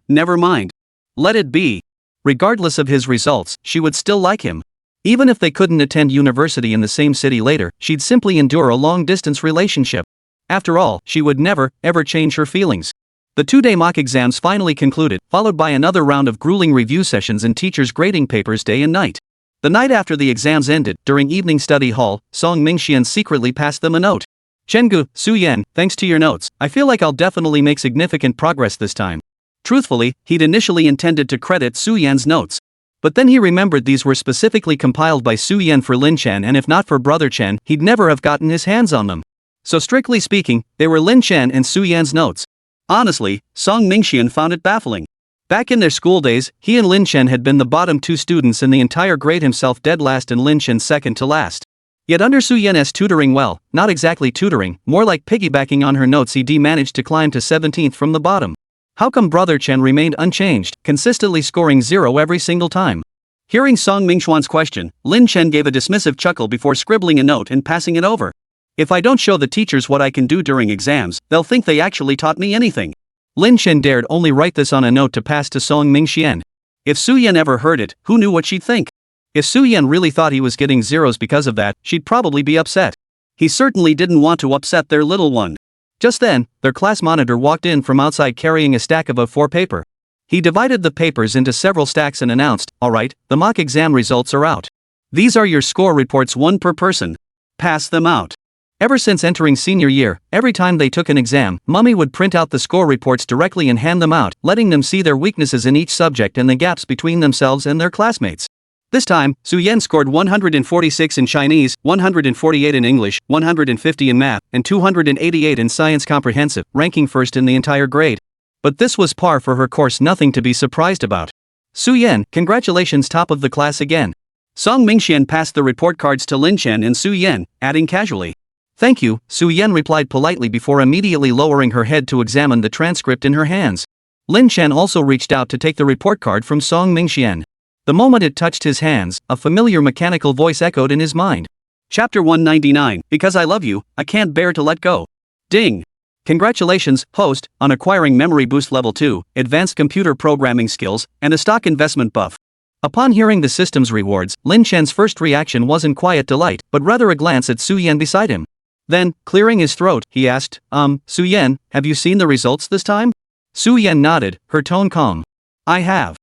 [SPEAKER 1] never mind. Let it be.
[SPEAKER 2] Regardless of his results, she would still like him. Even if they couldn't attend university in the same city later, she'd simply endure a long-distance relationship. After all, she would never, ever change her feelings. The 2-day mock exams finally concluded, followed by another round of grueling review sessions and teachers grading papers day and night. The night after the exams ended, during evening study hall, Song Mingxian secretly passed them a note. Chenggu, Su Yan, thanks to your notes, I feel like I'll definitely make significant progress this time. Truthfully, he'd initially intended to credit Su Yan's notes. But then he remembered these were specifically compiled by Su Yan for Lin Chen, and if not for Brother Chen, he'd never have gotten his hands on them. So strictly speaking, they were Lin Chen and Su Yan's notes.
[SPEAKER 1] Honestly, Song Mingxian found it baffling.
[SPEAKER 2] Back in their school days, he and Lin Chen had been the bottom 2 students in the entire grade, himself dead last and Lin Chen second to last. Yet under Su Yan's tutoring, well, not exactly tutoring, more like piggybacking on her notes, he managed to climb to 17th from the bottom. How come Brother Chen remained unchanged, consistently scoring 0 every single time?
[SPEAKER 1] Hearing Song Mingxian's question, Lin Chen gave a dismissive chuckle before scribbling a note and passing it over. If I don't show the teachers what I can do during exams, they'll think they actually taught me anything.
[SPEAKER 2] Lin Chen dared only write this on a note to pass to Song Mingxian.
[SPEAKER 1] If Su Yan ever heard it, who knew what she'd think?
[SPEAKER 2] If Su Yan really thought he was getting zeros because of that, she'd probably be upset.
[SPEAKER 1] He certainly didn't want to upset their little one.
[SPEAKER 2] Just then, their class monitor walked in from outside carrying a stack of A4 paper. He divided the papers into several stacks and announced, "Alright, the mock exam results are out.
[SPEAKER 1] These are your score reports, 1 per person. Pass them out."
[SPEAKER 2] Ever since entering senior year, every time they took an exam, Mummy would print out the score reports directly and hand them out, letting them see their weaknesses in each subject and the gaps between themselves and their classmates. This time, Su Yan scored 146 in Chinese, 148 in English, 150 in math, and 288 in science comprehensive, ranking first in the entire grade. But this was par for her course, nothing to be surprised about. Su Yan, congratulations, top of the class again.
[SPEAKER 1] Song Mingxian passed the report cards to Lin Chen and Su Yan, adding casually,
[SPEAKER 2] "Thank you," Su Yan replied politely before immediately lowering her head to examine the transcript in her hands. Lin Chen also reached out to take the report card from Song Mingxian. The moment it touched his hands, a familiar mechanical voice echoed in his mind.
[SPEAKER 1] Chapter 199, Because I Love You, I Can't Bear to Let Go. Ding.
[SPEAKER 2] Congratulations, host, on acquiring Memory Boost Level 2, Advanced Computer Programming Skills, and a stock investment buff. Upon hearing the system's rewards, Lin Chen's first reaction wasn't quiet delight, but rather a glance at Su Yan beside him. Then, clearing his throat, he asked, Su Yan, have you seen the results this time? Su Yan nodded, her tone calm. I have.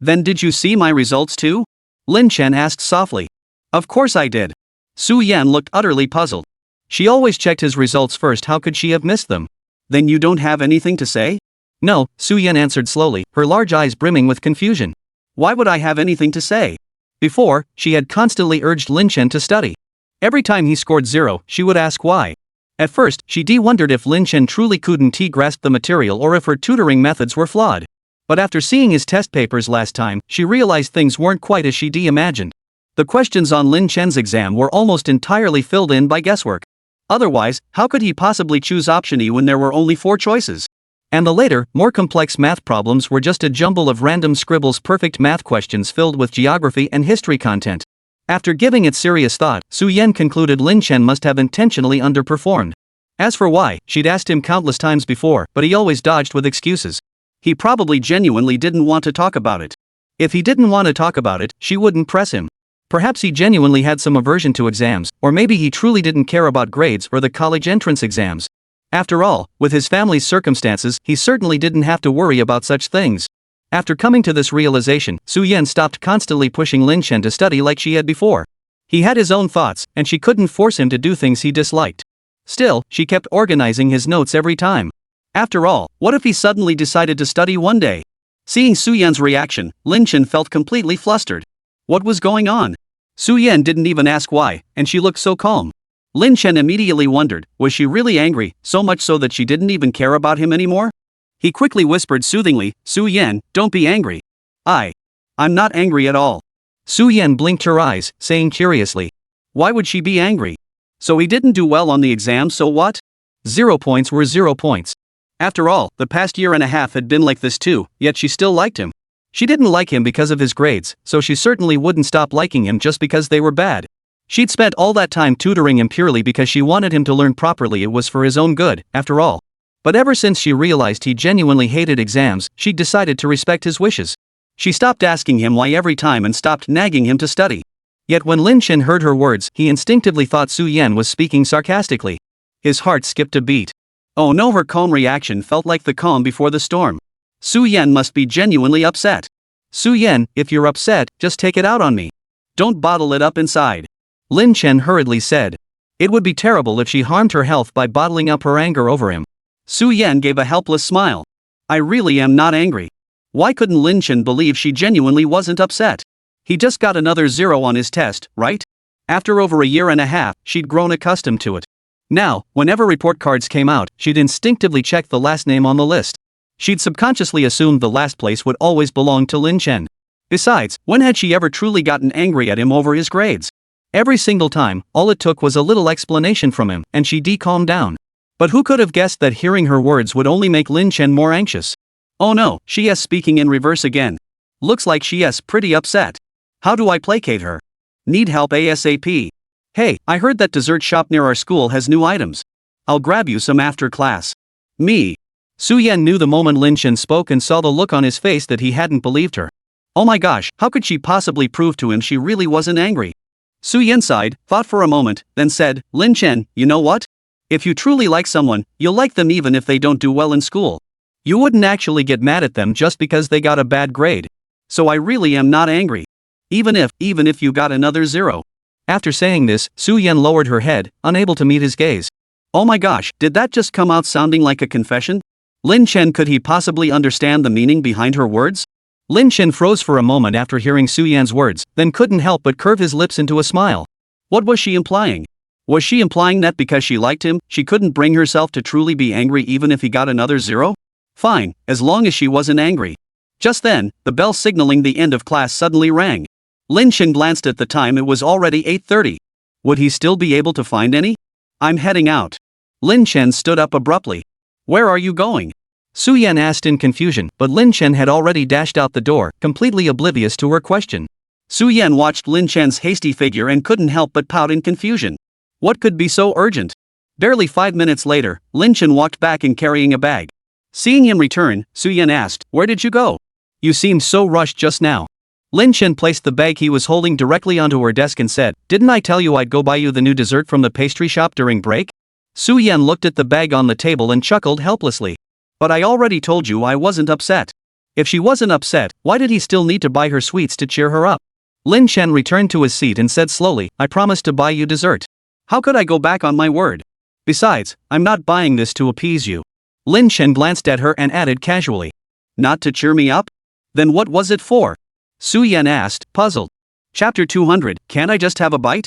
[SPEAKER 2] Then did you see my results too? Lin Chen asked softly. Of course I did. Su Yan looked utterly puzzled. She always checked his results first, how could she have missed them? Then you don't have anything to say? No, Su Yan answered slowly, her large eyes brimming with confusion. Why would I have anything to say? Before, she had constantly urged Lin Chen to study. Every time he scored 0, she would ask why. At first, she wondered if Lin Chen truly couldn't grasp the material or if her tutoring methods were flawed. But after seeing his test papers last time, she realized things weren't quite as she imagined. The questions on Lin Chen's exam were almost entirely filled in by guesswork. Otherwise, how could he possibly choose option E when there were only 4 choices? And the later, more complex math problems were just a jumble of random scribbles, perfect math questions filled with geography and history content. After giving it serious thought, Su Yan concluded Lin Chen must have intentionally underperformed. As for why, she'd asked him countless times before, but he always dodged with excuses. He probably genuinely didn't want to talk about it. If he didn't want to talk about it, she wouldn't press him. Perhaps he genuinely had some aversion to exams, or maybe he truly didn't care about grades or the college entrance exams. After all, with his family's circumstances, he certainly didn't have to worry about such things. After coming to this realization, Su Yan stopped constantly pushing Lin Chen to study like she had before. He had his own thoughts, and she couldn't force him to do things he disliked. Still, she kept organizing his notes every time. After all, what if he suddenly decided to study one day? Seeing Su Yan's reaction, Lin Chen felt completely flustered. What was going on? Su Yan didn't even ask why, and she looked so calm. Lin Chen immediately wondered, was she really angry, so much so that she didn't even care about him anymore? He quickly whispered soothingly, Su Yan, don't be angry. I'm not angry at all. Su Yan blinked her eyes, saying curiously. Why would she be angry? So he didn't do well on the exam, so what? 0 points were 0 points. After all, the past year and a half had been like this too, yet she still liked him. She didn't like him because of his grades, so she certainly wouldn't stop liking him just because they were bad. She'd spent all that time tutoring him purely because she wanted him to learn properly. It was for his own good, after all. But ever since she realized he genuinely hated exams, she decided to respect his wishes. She stopped asking him why every time and stopped nagging him to study. Yet when Lin Chen heard her words, he instinctively thought Su Yan was speaking sarcastically. His heart skipped a beat. Oh no, her calm reaction felt like the calm before the storm. Su Yan must be genuinely upset. Su Yan, if you're upset, just take it out on me. Don't bottle it up inside. Lin Chen hurriedly said. It would be terrible if she harmed her health by bottling up her anger over him. Su Yan gave a helpless smile. I really am not angry. Why couldn't Lin Chen believe she genuinely wasn't upset? He just got another 0 on his test, right? After over a year and a half, she'd grown accustomed to it. Now, whenever report cards came out, she'd instinctively check the last name on the list. She'd subconsciously assumed the last place would always belong to Lin Chen. Besides, when had she ever truly gotten angry at him over his grades? Every single time, all it took was a little explanation from him, and she'd calm down. But who could have guessed that hearing her words would only make Lin Chen more anxious? Oh no, she is speaking in reverse again. Looks like she is pretty upset. How do I placate her? Need help ASAP. Hey, I heard that dessert shop near our school has new items. I'll grab you some after class. Me. Su Yan knew the moment Lin Chen spoke and saw the look on his face that he hadn't believed her. Oh my gosh, how could she possibly prove to him she really wasn't angry? Su Yan sighed, thought for a moment, then said, Lin Chen, you know what? If you truly like someone, you'll like them even if they don't do well in school. You wouldn't actually get mad at them just because they got a bad grade. So I really am not angry. Even if you got another 0. After saying this, Su Yan lowered her head, unable to meet his gaze. Oh my gosh, did that just come out sounding like a confession? Lin Chen, could he possibly understand the meaning behind her words? Lin Chen froze for a moment after hearing Su Yan's words, then couldn't help but curve his lips into a smile. What was she implying? Was she implying that because she liked him, she couldn't bring herself to truly be angry even if he got another 0? Fine, as long as she wasn't angry. Just then, the bell signaling the end of class suddenly rang. Lin Chen glanced at the time. It was already 8:30. Would he still be able to find any? I'm heading out. Lin Chen stood up abruptly. Where are you going? Su Yan asked in confusion, but Lin Chen had already dashed out the door, completely oblivious to her question. Su Yan watched Lin Chen's hasty figure and couldn't help but pout in confusion. What could be so urgent?
[SPEAKER 1] Barely 5 minutes later, Lin Chen walked back and carrying a bag. Seeing him return, Su-yen asked, "Where did you go? You seemed so rushed just now." Lin Chen placed the bag he was holding directly onto her desk and said, "Didn't I tell you I'd go buy you the new dessert from the pastry shop during break?" Su-yen looked at the bag on the table and chuckled helplessly. "But I already told you I wasn't upset." If she wasn't upset, why did he still need to buy her sweets to cheer her up? Lin Chen returned to his seat and said slowly, "I promised to buy you dessert. How could I go back on my word? Besides, I'm not buying this to appease you." Lin Chen glanced at her and added casually, "Not to cheer me up? Then what was it for?" Su-yen asked, puzzled. Chapter 200, Can't I just have a bite?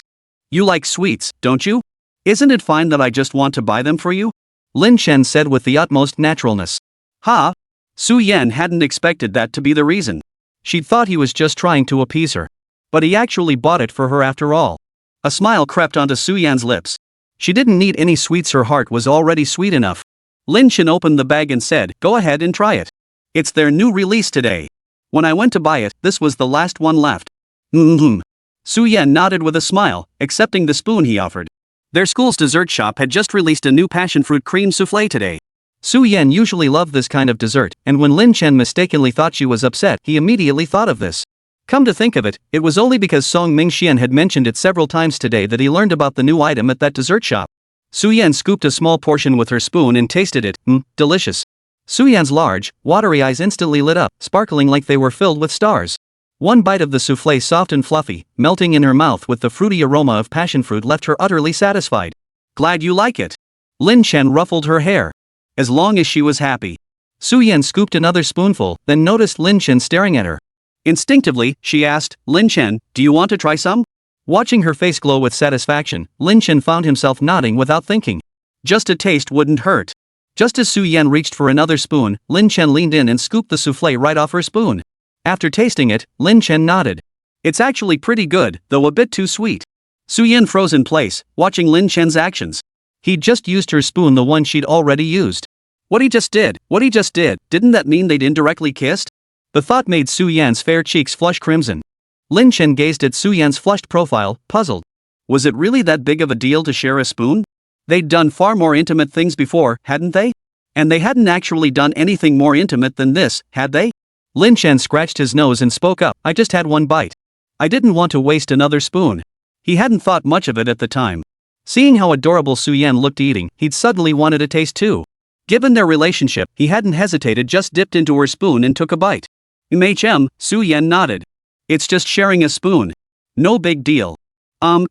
[SPEAKER 1] You like sweets, don't you? Isn't it fine that I just want to buy them for you? Lin Chen said with the utmost naturalness. Ha! Su-yen hadn't expected that to be the reason. She'd thought he was just trying to appease her. But he actually bought it for her after all. A smile crept onto Su-yen's lips. She didn't need any sweets, her heart was already sweet enough. Lin Chen opened the bag and said, "Go ahead and try it. It's their new release today. When I went to buy it, this was the last one left." Su-yen nodded with a smile, accepting the spoon he offered. Their school's dessert shop had just released a new passionfruit cream souffle today. Su-yen usually loved this kind of dessert, and when Lin Chen mistakenly thought she was upset, he immediately thought of this. Come to think of it, it was only because Song Mingxian had mentioned it several times today that he learned about the new item at that dessert shop. Su-yen scooped a small portion with her spoon and tasted it. Delicious. Su-yen's large, watery eyes instantly lit up, sparkling like they were filled with stars. One bite of the souffle, soft and fluffy, melting in her mouth with the fruity aroma of passionfruit, left her utterly satisfied. "Glad you like it." Lin Chen ruffled her hair. As long as she was happy. Su-yen scooped another spoonful, then noticed Lin Chen staring at her. Instinctively, she asked, "Lin Chen, do you want to try some?" Watching her face glow with satisfaction, Lin Chen found himself nodding without thinking. Just a taste wouldn't hurt. Just as Su-yen reached for another spoon, Lin Chen leaned in and scooped the souffle right off her spoon. After tasting it, Lin Chen nodded. "It's actually pretty good, though a bit too sweet." Su-yen froze in place, watching Lin Chen's actions. He'd just used her spoon, the one she'd already used. What he just did, didn't that mean they'd indirectly kissed? The thought made Su-yen's fair cheeks flush crimson. Lin Chen gazed at Su-yen's flushed profile, puzzled. Was it really that big of a deal to share a spoon? They'd done far more intimate things before, hadn't they? And they hadn't actually done anything more intimate than this, had they? Lin Chen scratched his nose and spoke up, "I just had one bite. I didn't want to waste another spoon." He hadn't thought much of it at the time. Seeing how adorable Su-yen looked eating, he'd suddenly wanted a taste too. Given their relationship, he hadn't hesitated, just dipped into her spoon and took a bite. Su-yen nodded. "It's just sharing a spoon. No big deal.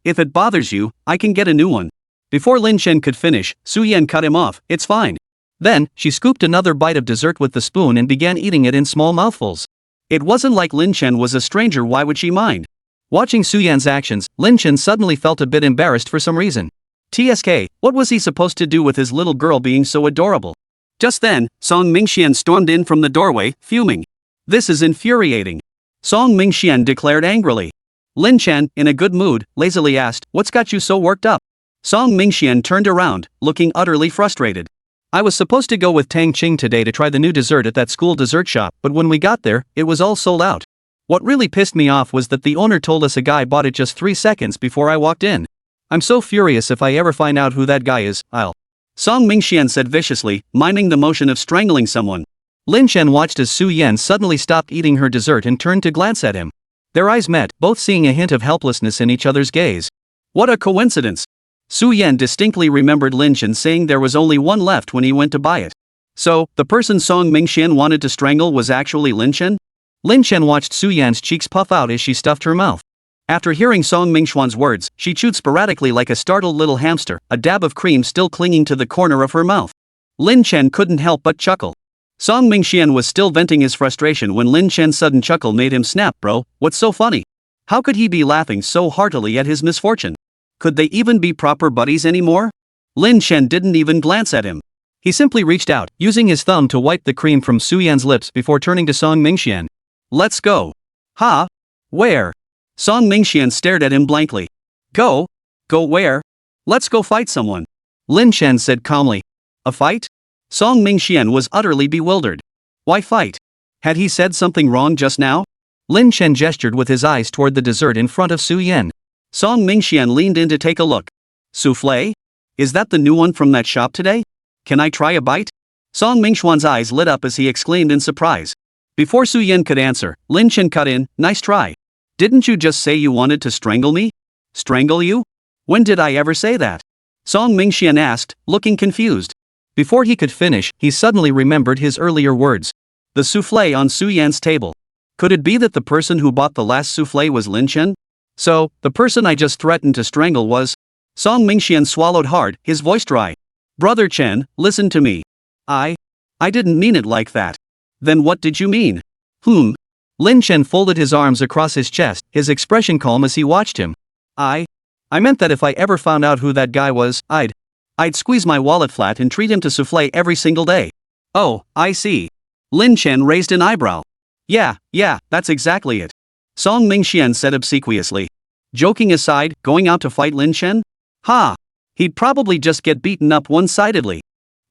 [SPEAKER 1] If it bothers you, I can get a new one." Before Lin Chen could finish, Su-yen cut him off, "It's fine." Then, she scooped another bite of dessert with the spoon and began eating it in small mouthfuls. It wasn't like Lin Chen was a stranger, why would she mind? Watching Su-yen's actions, Lin Chen suddenly felt a bit embarrassed for some reason. TSK, what was he supposed to do with his little girl being so adorable? Just then, Song Mingxian stormed in from the doorway, fuming. "This is infuriating," Song Mingxian declared angrily. Lin Chen, in a good mood, lazily asked, "What's got you so worked up?" Song Mingxian turned around, looking utterly frustrated. "I was supposed to go with Tang Qing today to try the new dessert at that school dessert shop, but when we got there, it was all sold out. What really pissed me off was that the owner told us a guy bought it just 3 seconds before I walked in. I'm so furious, if I ever find out who that guy is, I'll..." Song Mingxian said viciously, miming the motion of strangling someone. Lin Chen watched as Su-yen suddenly stopped eating her dessert and turned to glance at him. Their eyes met, both seeing a hint of helplessness in each other's gaze. What a coincidence! Su-yen distinctly remembered Lin Chen saying there was only one left when he went to buy it. So, the person Song Mingxian wanted to strangle was actually Lin Chen? Lin Chen watched Su-yen's cheeks puff out as she stuffed her mouth. After hearing Song Mingxian's words, she chewed sporadically like a startled little hamster, a dab of cream still clinging to the corner of her mouth. Lin Chen couldn't help but chuckle. Song Mingxian was still venting his frustration when Lin Chen's sudden chuckle made him snap. "Bro, what's so funny? How could he be laughing so heartily at his misfortune? Could they even be proper buddies anymore?" Lin Chen didn't even glance at him. He simply reached out, using his thumb to wipe the cream from Su-yen's lips before turning to Song Mingxian. "Let's go." "Huh? Where?" Song Mingxian stared at him blankly. Go? Go where?" "Let's go fight someone," Lin Chen said calmly. "A fight?" Song Mingxian was utterly bewildered. Why fight? Had he said something wrong just now? Lin Chen gestured with his eyes toward the dessert in front of Su-yen. Song Mingxian leaned in to take a look. "Souffle? Is that the new one from that shop today? Can I try a bite? Song Mingxuan's eyes lit up as he exclaimed in surprise. Before Su Yan could answer, Lin Chen cut in, nice try. Didn't you just say you wanted to strangle me? Strangle you? When did I ever say that? Song Mingxian asked, looking confused. Before he could finish, he suddenly remembered his earlier words. The soufflé on Su Yan's table. Could it be that the person who bought the last soufflé was Lin Chen? So, the person I just threatened to strangle was… Song Mingxian swallowed hard, his voice dry. Brother Chen, listen to me. I didn't mean it like that. Then what did you mean? Lin Chen folded his arms across his chest, his expression calm as he watched him. I meant that if I ever found out who that guy was, I'd squeeze my wallet flat and treat him to soufflé every single day. Oh, I see. Lin Chen raised an eyebrow. Yeah, that's exactly it. Song Mingxian said obsequiously. Joking aside, going out to fight Lin Chen? Ha! He'd probably just get beaten up one-sidedly.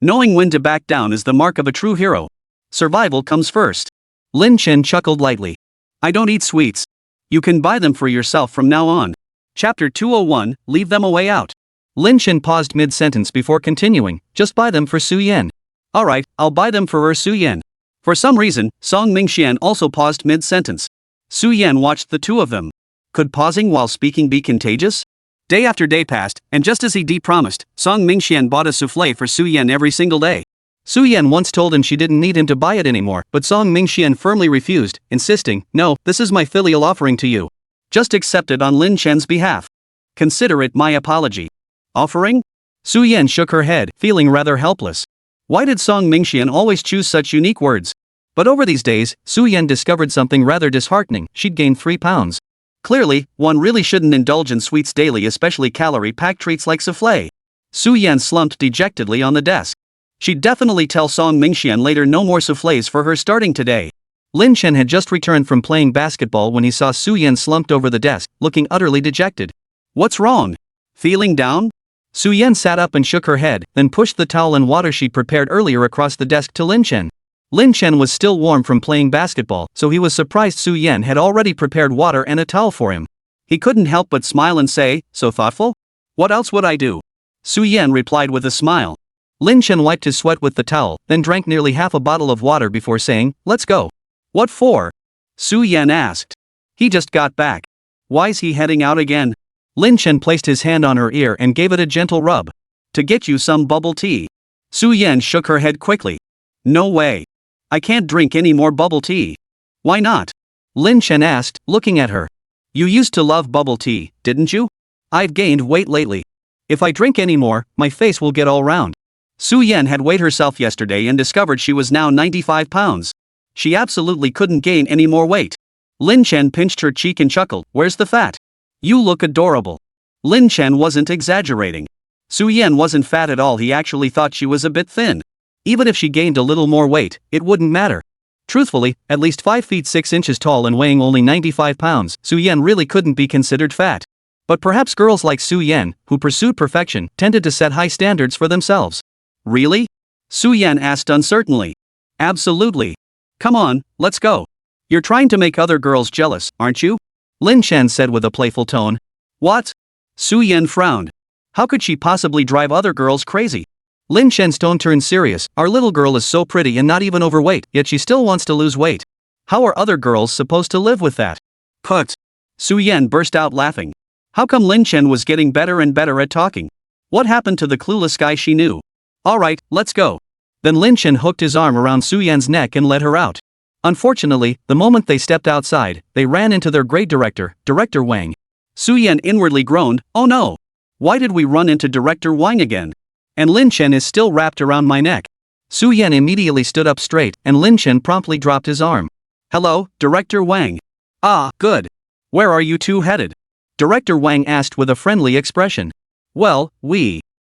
[SPEAKER 1] Knowing when to back down is the mark of a true hero. Survival comes first. Lin Chen chuckled lightly. I don't eat sweets. You can buy them for yourself from now on. Chapter 201, Leave Them a Way Out. Lin Chen paused mid-sentence before continuing, just buy them for Su Yan. Alright, I'll buy them for Su Yan. For some reason, Song Mingxian also paused mid-sentence. Su Yan watched the two of them. Could pausing while speaking be contagious? Day after day passed, and just as he promised, Song Mingxian bought a soufflé for Su Yan every single day. Su Yan once told him she didn't need him to buy it anymore, but Song Mingxian firmly refused, insisting, no, this is my filial offering to you. Just accept it on Lin Chen's behalf. Consider it my apology. Offering? Su Yan shook her head, feeling rather helpless. Why did Song Mingxian always choose such unique words? But over these days, Su Yan discovered something rather disheartening. She'd gained 3 pounds. Clearly, one really shouldn't indulge in sweets daily, especially calorie-packed treats like soufflé. Su Yan slumped dejectedly on the desk. She'd definitely tell Song Mingxian later no more soufflés for her starting today. Lin Chen had just returned from playing basketball when he saw Su Yan slumped over the desk, looking utterly dejected. What's wrong? Feeling down? Su Yan sat up and shook her head, then pushed the towel and water she'd prepared earlier across the desk to Lin Chen. Lin Chen was still warm from playing basketball, so he was surprised Su Yan had already prepared water and a towel for him. He couldn't help but smile and say, so thoughtful? What else would I do? Su Yan replied with a smile. Lin Chen wiped his sweat with the towel, then drank nearly half a bottle of water before saying, let's go. What for? Su Yan asked. He just got back. Why's he heading out again? Lin Chen placed his hand on her ear and gave it a gentle rub. To get you some bubble tea. Su Yan shook her head quickly. No way. I can't drink any more bubble tea. Why not? Lin Chen asked, looking at her. You used to love bubble tea, didn't you? I've gained weight lately. If I drink any more, my face will get all round. Su Yan had weighed herself yesterday and discovered she was now 95 pounds. She absolutely couldn't gain any more weight. Lin Chen pinched her cheek and chuckled, where's the fat? You look adorable. Lin Chen wasn't exaggerating. Su Yan wasn't fat at all, he actually thought she was a bit thin. Even if she gained a little more weight, it wouldn't matter. Truthfully, at least 5 feet 6 inches tall and weighing only 95 pounds, Su Yan really couldn't be considered fat. But perhaps girls like Su Yan, who pursued perfection, tended to set high standards for themselves. Really? Su Yan asked uncertainly. Absolutely. Come on, let's go. You're trying to make other girls jealous, aren't you? Lin Chen said with a playful tone. What? Su Yan frowned. How could she possibly drive other girls crazy? Lin Chen's tone turned serious. Our little girl is so pretty and not even overweight, yet she still wants to lose weight. How are other girls supposed to live with that? Put. Su Yan burst out laughing. How come Lin Chen was getting better and better at talking? What happened to the clueless guy she knew? Alright, let's go. Then Lin Chen hooked his arm around Su Yan's neck and led her out. Unfortunately, the moment they stepped outside, they ran into their grade director, Director Wang. Su Yan inwardly groaned, oh no! Why did we run into Director Wang again? And Lin Chen is still wrapped around my neck. Su Yan immediately stood up straight, and Lin Chen promptly dropped his arm. Hello, Director Wang. Ah, good. Where are you two headed? Director Wang asked with a friendly expression. Well,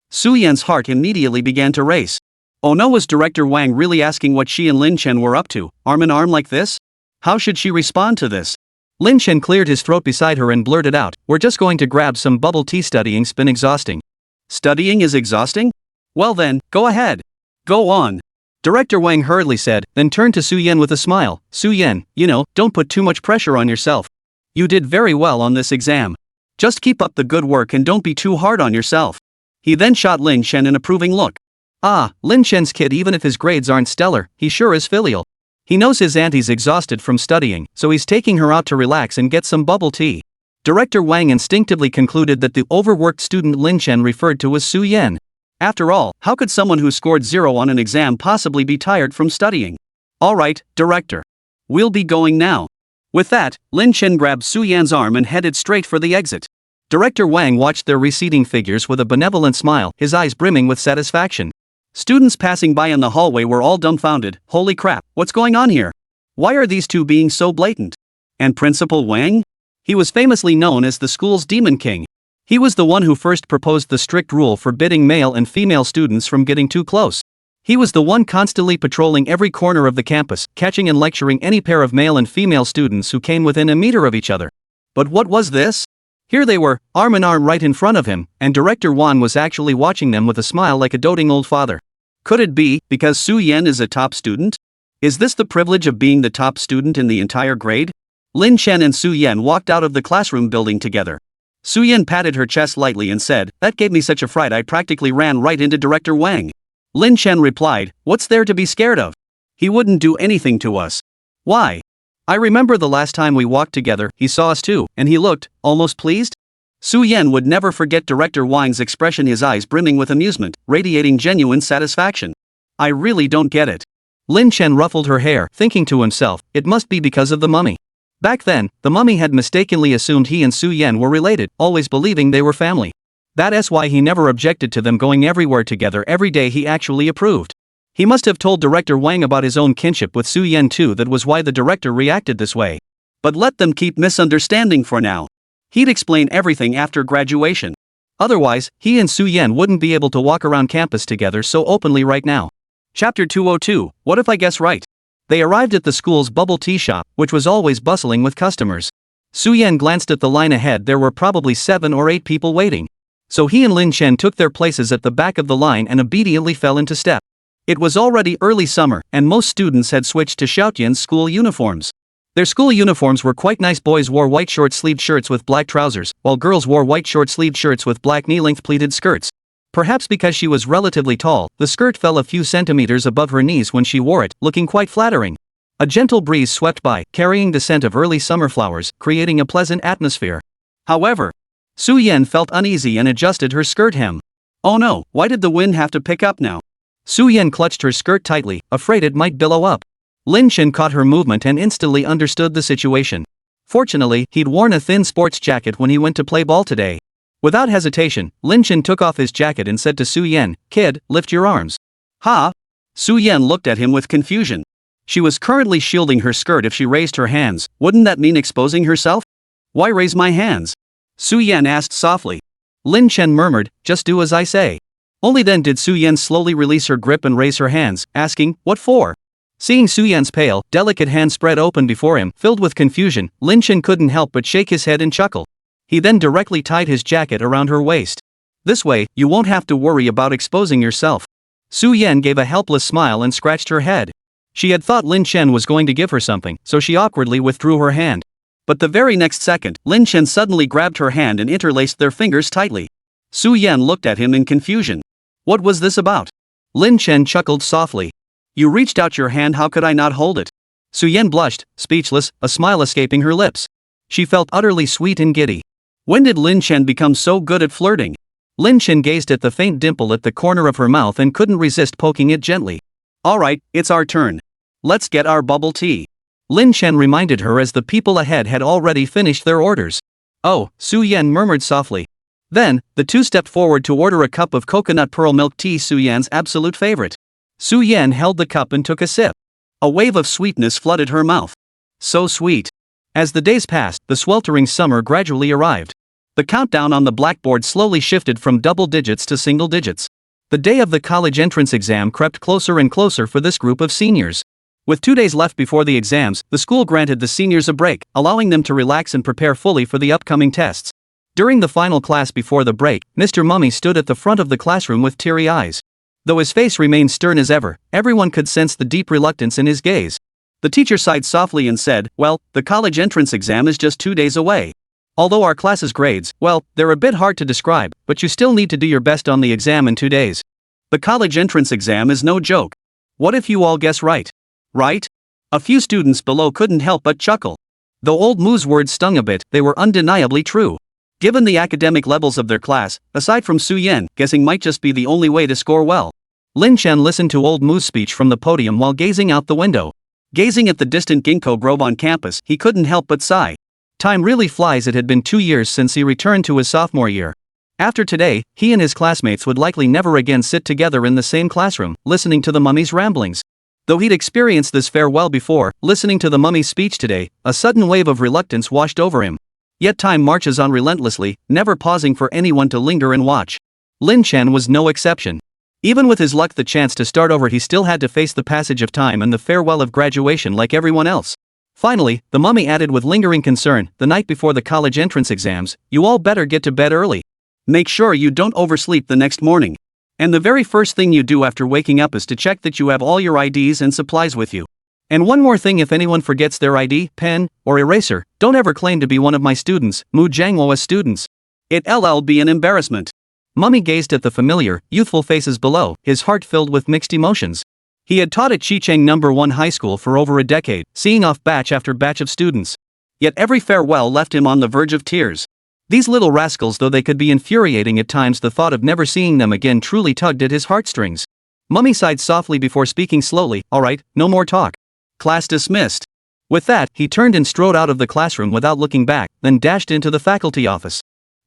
[SPEAKER 1] Su Yan's heart immediately began to race. Oh no, was Director Wang really asking what she and Lin Chen were up to, arm in arm like this? How should she respond to this? Lin Chen cleared his throat beside her and blurted out, we're just going to grab some bubble tea. Studying's been exhausting. Studying is exhausting? Well then, go ahead. Go on. Director Wang hurriedly said, then turned to Su Yan with a smile. Su Yan, don't put too much pressure on yourself. You did very well on this exam. Just keep up the good work and don't be too hard on yourself. He then shot Lin Shen an approving look.
[SPEAKER 2] Ah, Lin Shen's kid, even if his grades aren't stellar, he sure is filial. He knows his auntie's exhausted from studying, so he's taking her out to relax and get some bubble tea. Director Wang instinctively concluded that the overworked student Lin Shen referred to was Su Yan.
[SPEAKER 1] After all, how could someone who scored 0 on an exam possibly be tired from studying? Alright, director. We'll be going now. With that, Lin Shen grabbed Su Yan's arm and headed straight for the exit.
[SPEAKER 2] Director Wang watched their receding figures with a benevolent smile, his eyes brimming with satisfaction.
[SPEAKER 1] Students passing by in the hallway were all dumbfounded. Holy crap, what's going on here? Why are these two being so blatant? And Principal Wang? He was famously known as the school's Demon King. He was the one who first proposed the strict rule forbidding male and female students from getting too close. He was the one constantly patrolling every corner of the campus, catching and lecturing any pair of male and female students who came within a meter of each other. But what was this? Here they were, arm in arm right in front of him, and Director Wan was actually watching them with a smile like a doting old father. Could it be because Su Yan is a top student? Is this the privilege of being the top student in the entire grade? Lin Shen and Su Yan walked out of the classroom building together. Su Yan patted her chest lightly and said, "That gave me such a fright I practically ran right into Director Wang." Lin Shen replied, "What's there to be scared of? He wouldn't do anything to us." "Why?" "I remember the last time we walked together, he saw us too, and he looked, almost pleased." Su Yan would never forget Director Wang's expression, his eyes brimming with amusement, radiating genuine satisfaction. "I really don't get it."
[SPEAKER 2] Lin Shen ruffled her hair, thinking to himself, it must be because of the mummy. Back then, the mummy had mistakenly assumed he and Su Yan were related, always believing they were family. That's why he never objected to them going everywhere together every day. He actually approved. He must have told Director Wang about his own kinship with Su Yan too. That was why the director reacted this way. But let them keep misunderstanding for now. He'd explain everything after graduation. Otherwise, he and Su Yan wouldn't be able to walk around campus together so openly right now. Chapter 202, What If I Guess Right? They arrived at the school's bubble tea shop, which was always bustling with customers. Su Yan glanced at the line ahead. There were probably 7 or 8 people waiting. So he and Lin Shen took their places at the back of the line and obediently fell into step. It was already early summer, and most students had switched to Xiaotian's school uniforms. Their school uniforms were quite nice. Boys wore white short-sleeved shirts with black trousers, while girls wore white short-sleeved shirts with black knee-length pleated skirts. Perhaps because she was relatively tall, the skirt fell a few centimeters above her knees when she wore it, looking quite flattering. A gentle breeze swept by, carrying the scent of early summer flowers, creating a pleasant atmosphere. However, Su Yan felt uneasy and adjusted her skirt hem. Oh no, why did the wind have to pick up now? Su Yan clutched her skirt tightly, afraid it might billow up. Lin Shen caught her movement and instantly understood the situation. Fortunately, he'd worn a thin sports jacket when he went to play ball today. Without hesitation, Lin Shen took off his jacket and said to Su Yan, "Kid, lift your arms." "Ha?" Su Yan looked at him with confusion. She was currently shielding her skirt. If she raised her hands, wouldn't that mean exposing herself? "Why raise my hands?" Su Yan asked softly. Lin Shen murmured, "Just do as I say." Only then did Su Yan slowly release her grip and raise her hands, asking, "What for?" Seeing Su Yan's pale, delicate hand spread open before him, filled with confusion, Lin Shen couldn't help but shake his head and chuckle. He then directly tied his jacket around her waist. "This way, you won't have to worry about exposing yourself." Su Yan gave a helpless smile and scratched her head. She had thought Lin Shen was going to give her something, so she awkwardly withdrew her hand. But the very next second, Lin Shen suddenly grabbed her hand and interlaced their fingers tightly. Su Yan looked at him in confusion. What was this about? Lin Shen chuckled softly. "You reached out your hand, how could I not hold it?" Su Yan blushed, speechless, a smile escaping her lips. She felt utterly sweet and giddy. When did Lin Shen become so good at flirting? Lin Shen gazed at the faint dimple at the corner of her mouth and couldn't resist poking it gently. "Alright, it's our turn. Let's get our bubble tea," Lin Shen reminded her as the people ahead had already finished their orders. "Oh," Su Yan murmured softly. Then, the two stepped forward to order a cup of coconut pearl milk tea, Su Yan's absolute favorite. Su Yan held the cup and took a sip. A wave of sweetness flooded her mouth. So sweet. As the days passed, the sweltering summer gradually arrived. The countdown on the blackboard slowly shifted from double digits to single digits. The day of the college entrance exam crept closer and closer for this group of seniors. With 2 days left before the exams, the school granted the seniors a break, allowing them to relax and prepare fully for the upcoming tests. During the final class before the break, Mr. Mummy stood at the front of the classroom with teary eyes. Though his face remained stern as ever, everyone could sense the deep reluctance in his gaze. The teacher sighed softly and said, "Well, the college entrance exam is just 2 days away. Although our class's grades, well, they're a bit hard to describe, but you still need to do your best on the exam in 2 days.
[SPEAKER 1] The college entrance exam is no joke. What if you all guess right? Right? A few students below couldn't help but chuckle. Though old Moo's words stung a bit, they were undeniably true. Given the academic levels of their class, aside from Su Yan, guessing might just be the only way to score well.
[SPEAKER 2] Lin Chen listened to old Moo's speech from the podium while gazing out the window.
[SPEAKER 1] Gazing at the distant ginkgo grove on campus, he couldn't help but sigh.
[SPEAKER 2] Time really flies. It had been 2 years since he returned to his sophomore year. After today, he and his classmates would likely never again sit together in the same classroom, listening to the mummy's ramblings. Though he'd experienced this farewell before, listening to the mummy's speech today, a sudden wave of reluctance washed over him. Yet time marches on relentlessly, never pausing for anyone to linger and watch. Lin Chen was no exception. Even with his luck the chance to start over, he still had to face the passage of time and the farewell of graduation like everyone else. Finally, the mummy added with lingering concern, the night before the college entrance exams, you all better get to bed early.
[SPEAKER 1] Make sure you don't oversleep the next morning. And the very first thing you do after waking up is to check that you have all your IDs and supplies with you.
[SPEAKER 2] And one more thing, if anyone forgets their ID, pen, or eraser, don't ever claim to be one of my students, Mu Jianghua's students.
[SPEAKER 1] It'll be an embarrassment.
[SPEAKER 2] Mummy gazed at the familiar, youthful faces below, his heart filled with mixed emotions. He had taught at Xicheng No. 1 High School for over a decade, seeing off batch after batch of students.
[SPEAKER 1] Yet every farewell left him on the verge of tears.
[SPEAKER 2] These little rascals, though they could be infuriating at times, the thought of never seeing them again truly tugged at his heartstrings. Mummy sighed softly before speaking slowly, all right, no more talk.
[SPEAKER 1] Class dismissed.
[SPEAKER 2] With that, he turned and strode out of the classroom without looking back, then dashed into the faculty office.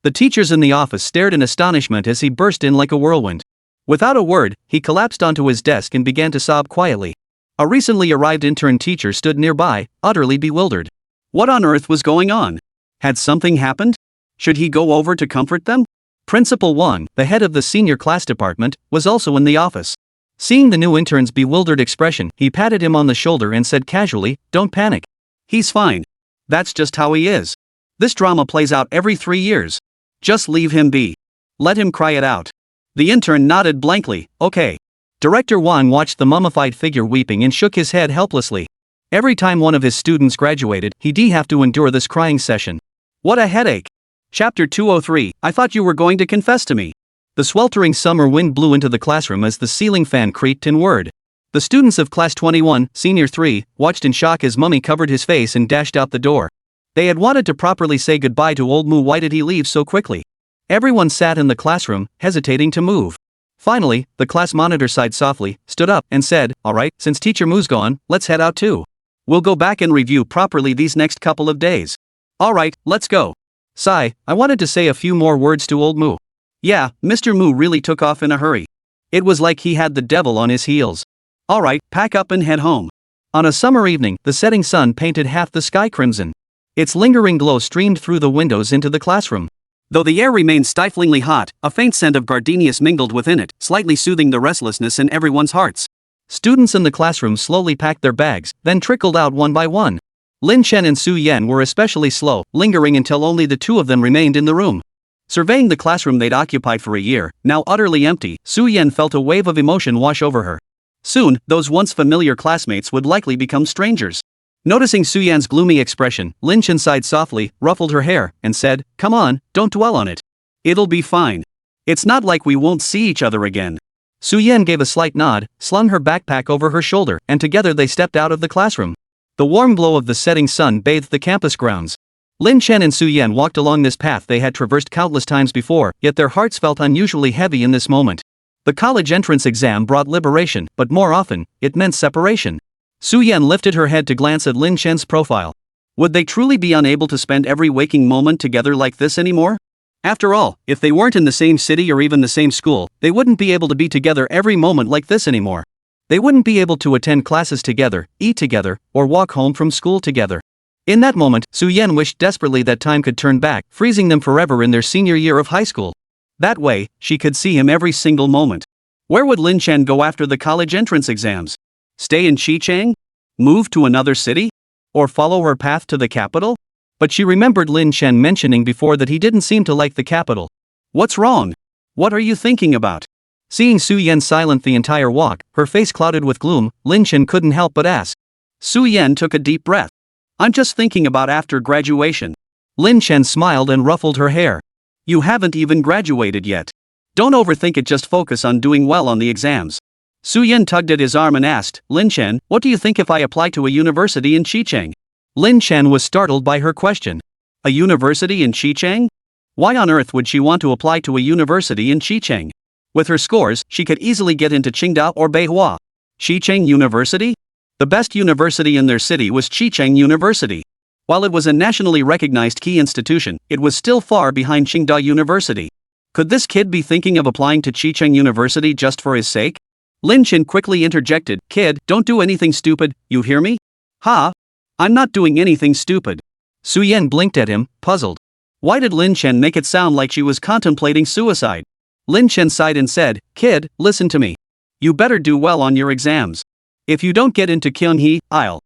[SPEAKER 2] The teachers in the office stared in astonishment as he burst in like a whirlwind. Without a word, he collapsed onto his desk and began to sob quietly. A recently arrived intern teacher stood nearby, utterly bewildered.
[SPEAKER 1] What on earth was going on? Had something happened? Should he go over to comfort them?
[SPEAKER 2] Principal Wang, the head of the senior class department, was also in the office. Seeing the new intern's bewildered expression, he patted him on the shoulder and said casually, "Don't panic.
[SPEAKER 1] He's fine. That's just how he is. This drama plays out every 3 years. Just leave him be. Let him cry it out." The intern nodded blankly, okay.
[SPEAKER 2] Director Wang watched the mummified figure weeping and shook his head helplessly. Every time one of his students graduated, he'd have to endure this crying session.
[SPEAKER 1] What a headache. Chapter 203, I thought you were going to confess to me.
[SPEAKER 2] The sweltering summer wind blew into the classroom as the ceiling fan creaked and whirred. The students of Class 21, Senior 3, watched in shock as Mummy covered his face and dashed out the door. They had wanted to properly say goodbye to old Mu. Why did he leave so quickly? Everyone sat in the classroom, hesitating to move. Finally, the class monitor sighed softly, stood up, and said, all right, since Teacher Mu's gone, let's head out too.
[SPEAKER 1] We'll go back and review properly these next couple of days. All right, let's go.
[SPEAKER 2] Sigh, I wanted to say a few more words to old Mu.
[SPEAKER 1] Yeah, Mr. Mu really took off in a hurry. It was like he had the devil on his heels. All right, pack up and head home.
[SPEAKER 2] On a summer evening, the setting sun painted half the sky crimson. Its lingering glow streamed through the windows into the classroom.
[SPEAKER 1] Though the air remained stiflingly hot, a faint scent of gardenias mingled within it, slightly soothing the restlessness in everyone's hearts.
[SPEAKER 2] Students in the classroom slowly packed their bags, then trickled out one by one. Lin Chen and Su Yan were especially slow, lingering until only the two of them remained in the room. Surveying the classroom they'd occupied for a year, now utterly empty, Su Yan felt a wave of emotion wash over her. Soon, those once familiar classmates would likely become strangers. Noticing Su Yan's gloomy expression, Lin Chen sighed softly, ruffled her hair, and said, come on, don't dwell on it. It'll be fine. It's not like we won't see each other again. Su Yan gave a slight nod, slung her backpack over her shoulder, and together they stepped out of the classroom. The warm glow of the setting sun bathed the campus grounds. Lin Chen and Su Yan walked along this path they had traversed countless times before, yet their hearts felt unusually heavy in this moment. The college entrance exam brought liberation, but more often, it meant separation. Su Yan lifted her head to glance at Lin Chen's profile. Would they truly be unable to spend every waking moment together like this anymore? After all, if they weren't in the same city or even the same school, they wouldn't be able to be together every moment like this anymore. They wouldn't be able to attend classes together, eat together, or walk home from school together. In that moment, Su Yan wished desperately that time could turn back, freezing them forever in their senior year of high school. That way, she could see him every single moment. Where would Lin Chen go after the college entrance exams? Stay in Xicheng? Move to another city? Or follow her path to the capital? But she remembered Lin Chen mentioning before that he didn't seem to like the capital. What's wrong? What are you thinking about? Seeing Su Yan silent the entire walk, her face clouded with gloom, Lin Chen couldn't help but ask. Su Yan took a deep breath. I'm just thinking about after graduation. Lin Chen smiled and ruffled her hair.
[SPEAKER 1] You haven't even graduated yet. Don't overthink it, just focus on doing well on the exams. Su Yan tugged at his arm and asked, Lin Chen, what do you think if I apply to a university in Xicheng?
[SPEAKER 2] Lin Chen was startled by her question.
[SPEAKER 1] A university in Xicheng? Why on earth would she want to apply to a university in Xicheng? With her scores, she could easily get into Qingdao or Beihua. Xicheng University? The best university in their city was Xicheng University. While it was a nationally recognized key institution, it was still far behind Qingdao University. Could this kid be thinking of applying to Xicheng University just for his sake? Lin Chen quickly interjected, Kid, don't do anything stupid, you hear me? Ha? I'm not doing anything stupid.
[SPEAKER 2] Su Yan blinked at him, puzzled.
[SPEAKER 1] Why did Lin Chen make it sound like she was contemplating suicide?
[SPEAKER 2] Lin Chen sighed and said, Kid, listen to me.
[SPEAKER 1] You better do well on your exams. If you don't get into Kyunhee, I'll.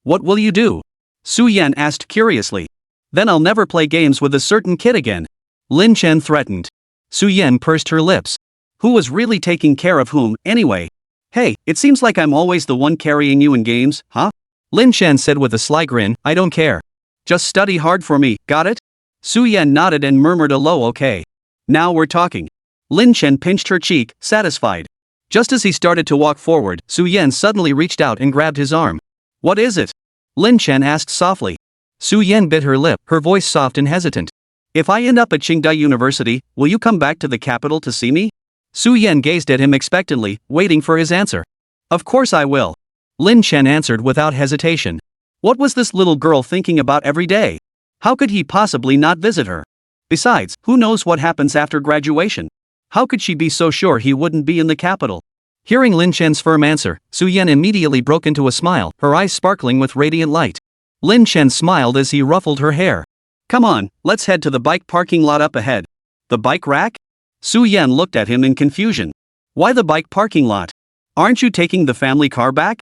[SPEAKER 1] What will you do? Su Yan asked curiously.
[SPEAKER 2] Then I'll never play games with a certain kid again. Lin Chen threatened. Su Yan pursed her lips.
[SPEAKER 1] Who was really taking care of whom, anyway? Hey, it seems like I'm always the one carrying you in games, huh?
[SPEAKER 2] Lin Chen said with a sly grin, I don't care.
[SPEAKER 1] Just study hard for me, got it? Su Yan nodded and murmured a low okay. Now we're talking. Lin Chen pinched her cheek, satisfied.
[SPEAKER 2] Just as he started to walk forward, Su Yan suddenly reached out and grabbed his arm.
[SPEAKER 1] What is it?
[SPEAKER 2] Lin Chen asked softly. Su Yan bit her lip, her voice soft and hesitant.
[SPEAKER 1] If I end up at Qingdao University, will you come back to the capital to see me?
[SPEAKER 2] Su Yan gazed at him expectantly, waiting for his answer.
[SPEAKER 1] Of course I will.
[SPEAKER 2] Lin Chen answered without hesitation.
[SPEAKER 1] What was this little girl thinking about every day? How could he possibly not visit her? Besides, who knows what happens after graduation? How could she be so sure he wouldn't be in the capital?
[SPEAKER 2] Hearing Lin Chen's firm answer, Su Yan immediately broke into a smile, her eyes sparkling with radiant light. Lin Chen smiled as he ruffled her hair.
[SPEAKER 1] Come on, let's head to the bike parking lot up ahead. The bike rack? Su Yan looked at him in confusion. Why the bike parking lot? Aren't you taking the family car back?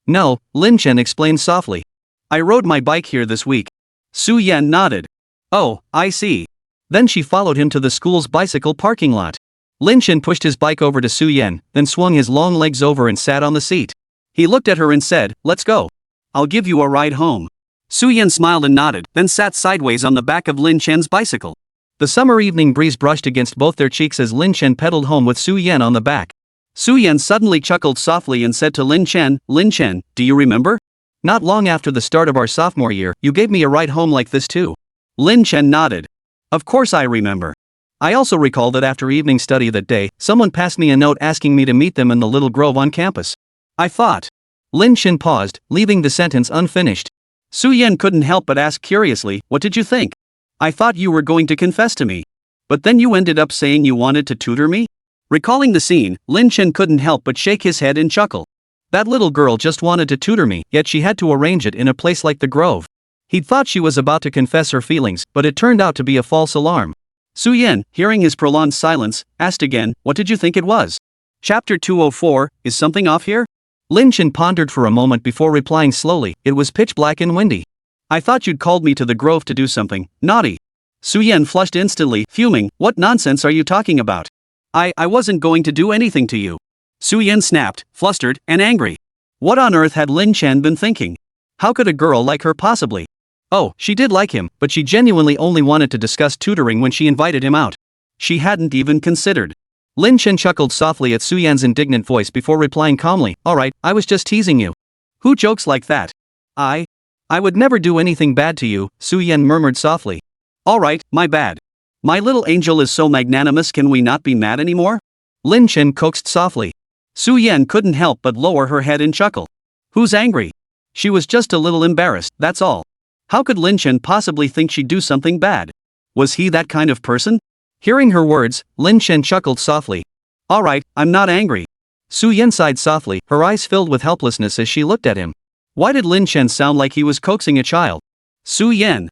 [SPEAKER 2] No, Lin Chen explained softly.
[SPEAKER 1] I rode my bike here this week. Su Yan nodded. Oh, I see.
[SPEAKER 2] Then she followed him to the school's bicycle parking lot. Lin Chen pushed his bike over to Su Yan, then swung his long legs over and sat on the seat.
[SPEAKER 1] He looked at her and said, Let's go. I'll give you a ride home. Su Yan smiled and nodded, then sat sideways on the back of Lin Chen's bicycle.
[SPEAKER 2] The summer evening breeze brushed against both their cheeks as Lin Chen pedaled home with Su Yan on the back.
[SPEAKER 1] Su Yan suddenly chuckled softly and said to Lin Chen, do you remember?
[SPEAKER 2] Not long after the start of our sophomore year, you gave me a ride home like this too.
[SPEAKER 1] Lin Chen nodded. Of course I remember.
[SPEAKER 2] I also recall that after evening study that day, someone passed me a note asking me to meet them in the little grove on campus.
[SPEAKER 1] I thought.
[SPEAKER 2] Lin Chen paused, leaving the sentence unfinished.
[SPEAKER 1] Su Yan couldn't help but ask curiously, what did you think? I thought you were going to confess to me. But then you ended up saying you wanted to tutor me? Recalling the scene, Lin Chen couldn't help but shake his head and chuckle.
[SPEAKER 2] That little girl just wanted to tutor me, yet she had to arrange it in a place like the grove. He'd thought she was about to confess her feelings, but it turned out to be a false alarm.
[SPEAKER 1] Su Yan, hearing his prolonged silence, asked again, what did you think it was? Chapter 204, is something off here?
[SPEAKER 2] Lin Chen pondered for a moment before replying slowly, it was pitch black and windy.
[SPEAKER 1] I thought you'd called me to the grove to do something naughty. Su Yan flushed instantly, fuming, what nonsense are you talking about? I wasn't going to do anything to you. Su Yan snapped, flustered, and angry. What on earth had Lin Chen been thinking? How could a girl like her possibly? Oh, she did like him, but she genuinely only wanted to discuss tutoring when she invited him out. She hadn't even considered.
[SPEAKER 2] Lin Chen chuckled softly at Su Yan's indignant voice before replying calmly, alright, I was just teasing you.
[SPEAKER 1] Who jokes like that?
[SPEAKER 2] I would never do anything bad to you, Su Yan murmured softly.
[SPEAKER 1] Alright, my bad. My little angel is so magnanimous, can we not be mad anymore?
[SPEAKER 2] Lin Chen coaxed softly.
[SPEAKER 1] Su Yan couldn't help but lower her head and chuckle. Who's angry? She was just a little embarrassed, that's all. How could Lin Chen possibly think she'd do something bad? Was he that kind of person?
[SPEAKER 2] Hearing her words, Lin Chen chuckled softly.
[SPEAKER 1] Alright, I'm not angry.
[SPEAKER 2] Su Yan sighed softly, her eyes filled with helplessness as she looked at him.
[SPEAKER 1] Why did Lin Chen sound like he was coaxing a child? Su Yan.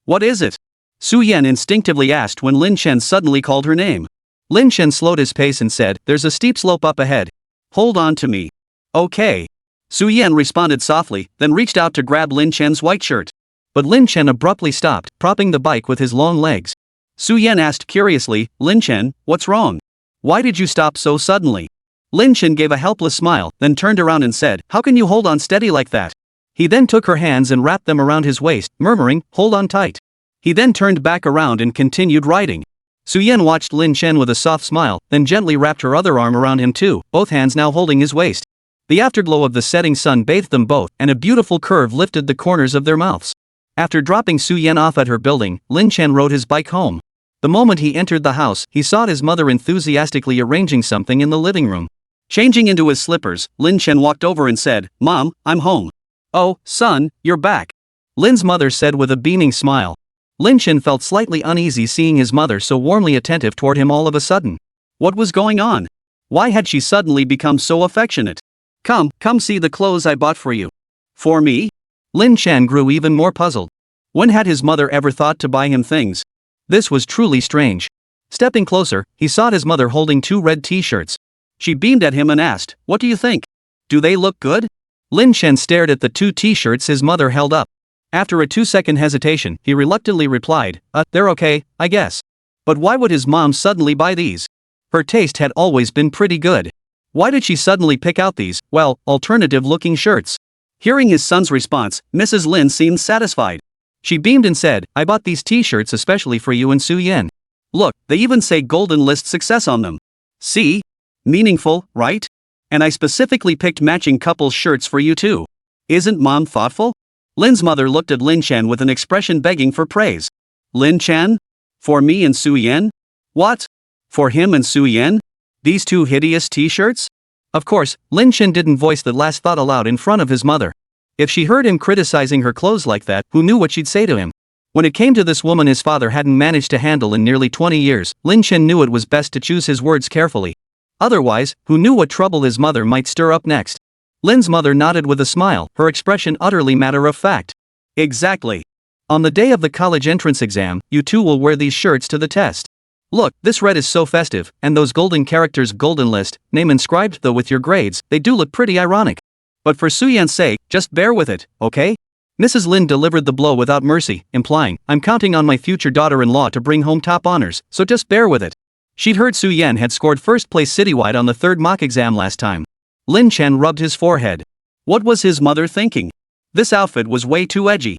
[SPEAKER 1] What is it? Su Yan instinctively asked when Lin Chen suddenly called her name.
[SPEAKER 2] Lin Chen slowed his pace and said, there's a steep slope up ahead.
[SPEAKER 1] Hold on to me. Okay. Su Yan responded softly, then reached out to grab Lin Chen's white shirt.
[SPEAKER 2] But Lin Chen abruptly stopped, propping the bike with his long legs.
[SPEAKER 1] Su Yan asked curiously, Lin Chen, what's wrong? Why did you stop so suddenly? Lin Chen gave a helpless smile, then turned around and said, how can you hold on steady like that?
[SPEAKER 2] He then took her hands and wrapped them around his waist, murmuring, "Hold on tight." He then turned back around and continued writing. Suyen watched Lin Chen with a soft smile, then gently wrapped her other arm around him too, both hands now holding his waist. The afterglow of the setting sun bathed them both, and a beautiful curve lifted the corners of their mouths. After dropping Suyen off at her building, Lin Chen rode his bike home. The moment he entered the house, he saw his mother enthusiastically arranging something in the living room.
[SPEAKER 1] Changing into his slippers, Lin Chen walked over and said, "Mom, I'm home." "Oh, son, you're back,"
[SPEAKER 2] Lin's mother said with a beaming smile. Lin Chen felt slightly uneasy seeing his mother so warmly attentive toward him all of a sudden.
[SPEAKER 1] What was going on? Why had she suddenly become so affectionate? Come see the clothes I bought for you." "For me?"
[SPEAKER 2] Lin Chen grew even more puzzled. When had his mother ever thought to buy him things? This was truly strange. Stepping closer, he saw his mother holding 2 red t-shirts.
[SPEAKER 1] She beamed at him and asked, "What do you think? Do they look good?"
[SPEAKER 2] Lin Chen stared at the 2 t-shirts his mother held up. After a 2-second hesitation, he reluctantly replied, "They're okay, I guess." But why would his mom suddenly buy these? Her taste had always been pretty good. Why did she suddenly pick out these, well, alternative-looking shirts?
[SPEAKER 1] Hearing his son's response, Mrs. Lin seemed satisfied.
[SPEAKER 2] She beamed and said, "I bought these t-shirts especially for you and Suyen.
[SPEAKER 1] Look, they even say Golden List Success on them. See? Meaningful, right? And I specifically picked matching couples shirts for you too. Isn't Mom thoughtful?" Lin's mother looked at Lin Chen with an expression begging for praise. "Lin Chen? For me and Suyen? What? For him and Suyen? These 2 hideous t-shirts?"
[SPEAKER 2] Of course, Lin Chen didn't voice that last thought aloud in front of his mother. If she heard him criticizing her clothes like that, who knew what she'd say to him? When it came to this woman his father hadn't managed to handle in nearly 20 years, Lin Chen knew it was best to choose his words carefully. Otherwise, who knew what trouble his mother might stir up next? Lin's mother nodded with a smile, her expression utterly matter-of-fact.
[SPEAKER 1] "Exactly.
[SPEAKER 2] On the day of the college entrance exam, you 2 will wear these shirts to the test. Look, this red is so festive, and those golden characters Golden List, name inscribed though with your grades, they do look pretty ironic. But for Suyen's sake, just bear with it, okay?" Mrs. Lin delivered the blow without mercy, implying, "I'm counting on my future daughter-in-law to bring home top honors, so just bear with it." She'd heard Suyen had scored first place citywide on the 3rd mock exam last time. Lin Chen rubbed his forehead.
[SPEAKER 1] What was his mother thinking? This outfit was way too edgy.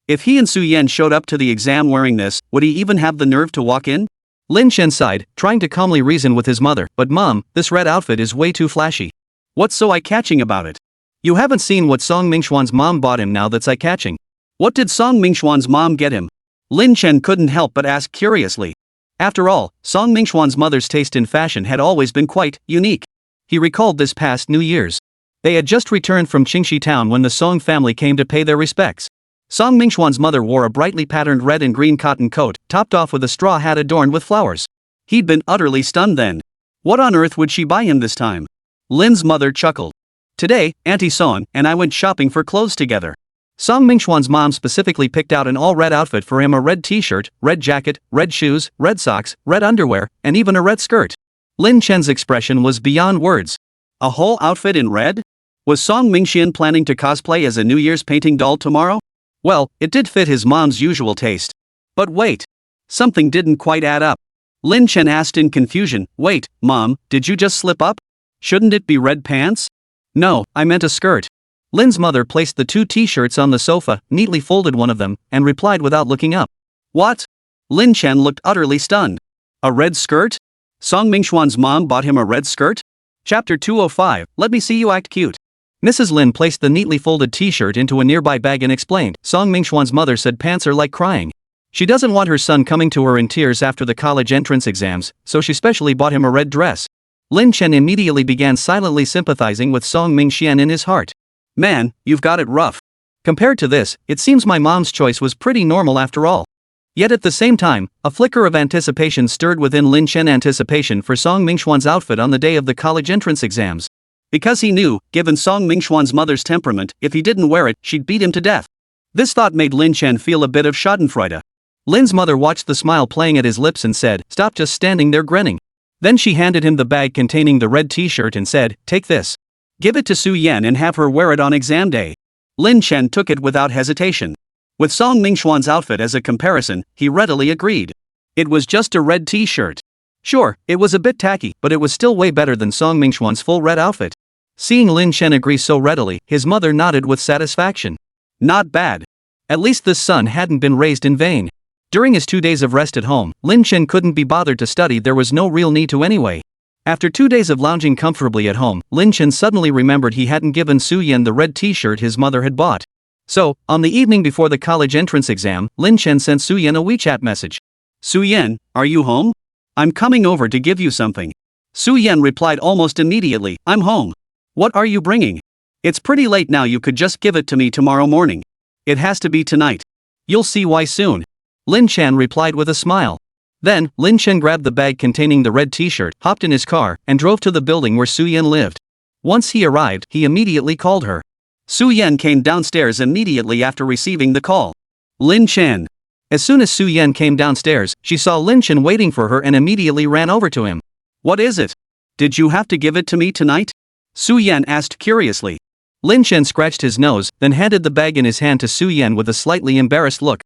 [SPEAKER 1] If he and Suyen showed up to the exam wearing this, would he even have the nerve to walk in?
[SPEAKER 2] Lin Chen sighed, trying to calmly reason with his mother, "But Mom, this red outfit is way too flashy."
[SPEAKER 1] What's so eye-catching about it?
[SPEAKER 2] You haven't seen what Song Mingxuan's mom bought him now that's eye-catching.
[SPEAKER 1] What did Song Mingxuan's mom get him? Lin Chen couldn't help but ask curiously. After all, Song Mingxuan's mother's taste in fashion had always been quite unique. He recalled this past New Year's. They had just returned from Qingxi town when the Song family came to pay their respects. Song Mingxuan's mother wore a brightly patterned red and green cotton coat, topped off with a straw hat adorned with flowers. He'd been utterly stunned then. What on earth would she buy him this time? Lin's mother chuckled. "Today, Auntie Song and I went shopping for clothes together.
[SPEAKER 2] Song Mingxuan's mom specifically picked out an all-red outfit for him, a red t-shirt, red jacket, red shoes, red socks, red underwear, and even a red skirt." Lin Chen's expression was beyond words.
[SPEAKER 1] A whole outfit in red? Was Song Mingxian planning to cosplay as a New Year's painting doll tomorrow? Well, it did fit his mom's usual taste. But wait. Something didn't quite add up. Lin Chen asked in confusion, "Wait, Mom, did you just slip up? Shouldn't it be red pants?"
[SPEAKER 2] "No, I meant a skirt." Lin's mother placed the 2 t-shirts on the sofa, neatly folded one of them, and replied without looking up.
[SPEAKER 1] "What?" Lin Chen looked utterly stunned. "A red skirt? Song Mingxuan's mom bought him a red skirt?" Chapter 205, Let Me See You Act Cute.
[SPEAKER 2] Mrs. Lin placed the neatly folded t-shirt into a nearby bag and explained, "Song Mingxuan's mother said pants are like crying. She doesn't want her son coming to her in tears after the college entrance exams, so she specially bought him a red dress." Lin Chen immediately began silently sympathizing with Song Mingxian in his heart.
[SPEAKER 1] "Man, you've got it rough.
[SPEAKER 2] Compared to this, it seems my mom's choice was pretty normal after all." Yet at the same time, a flicker of anticipation stirred within Lin Chen, anticipation for Song Mingxuan's outfit on the day of the college entrance exams.
[SPEAKER 1] Because he knew, given Song Mingxuan's mother's temperament, if he didn't wear it, she'd beat him to death. This thought made Lin Chen feel a bit of schadenfreude.
[SPEAKER 2] Lin's mother watched the smile playing at his lips and said, "Stop just standing there grinning." Then she handed him the bag containing the red t-shirt and said, "Take this.
[SPEAKER 1] Give it to Suyen and have her wear it on exam day." Lin Chen took it without hesitation. With Song Mingxuan's outfit as a comparison, he readily agreed. It was just a red t-shirt. Sure, it was a bit tacky, but it was still way better than Song Mingxuan's full red outfit. Seeing Lin Chen agree so readily, his mother nodded with satisfaction.
[SPEAKER 2] Not bad. At least this son hadn't been raised in vain. During his 2 days of rest at home, Lin Chen couldn't be bothered to study. There was no real need to anyway. After 2 days of lounging comfortably at home, Lin Chen suddenly remembered he hadn't given Su Yan the red t-shirt his mother had bought. So, on the evening before the college entrance exam, Lin Chen sent Su Yan a WeChat message.
[SPEAKER 1] Su Yan, are you home? I'm coming over to give you something. Su Yan replied almost immediately, I'm home. What are you bringing? It's pretty late now, you could just give it to me tomorrow morning. It has to be tonight. You'll see why soon. Lin Chen replied with a smile. Then, Lin Chen grabbed the bag containing the red t-shirt, hopped in his car, and drove to the building where Su Yan lived. Once he arrived, he immediately called her. Su Yan came downstairs immediately after receiving the call. Lin Chen.
[SPEAKER 2] As soon as Su Yan came downstairs, she saw Lin Chen waiting for her and immediately ran over to him.
[SPEAKER 1] What is it? Did you have to give it to me tonight? Su Yan asked curiously.
[SPEAKER 2] Lin Chen scratched his nose, then handed the bag in his hand to Su Yan with a slightly embarrassed look.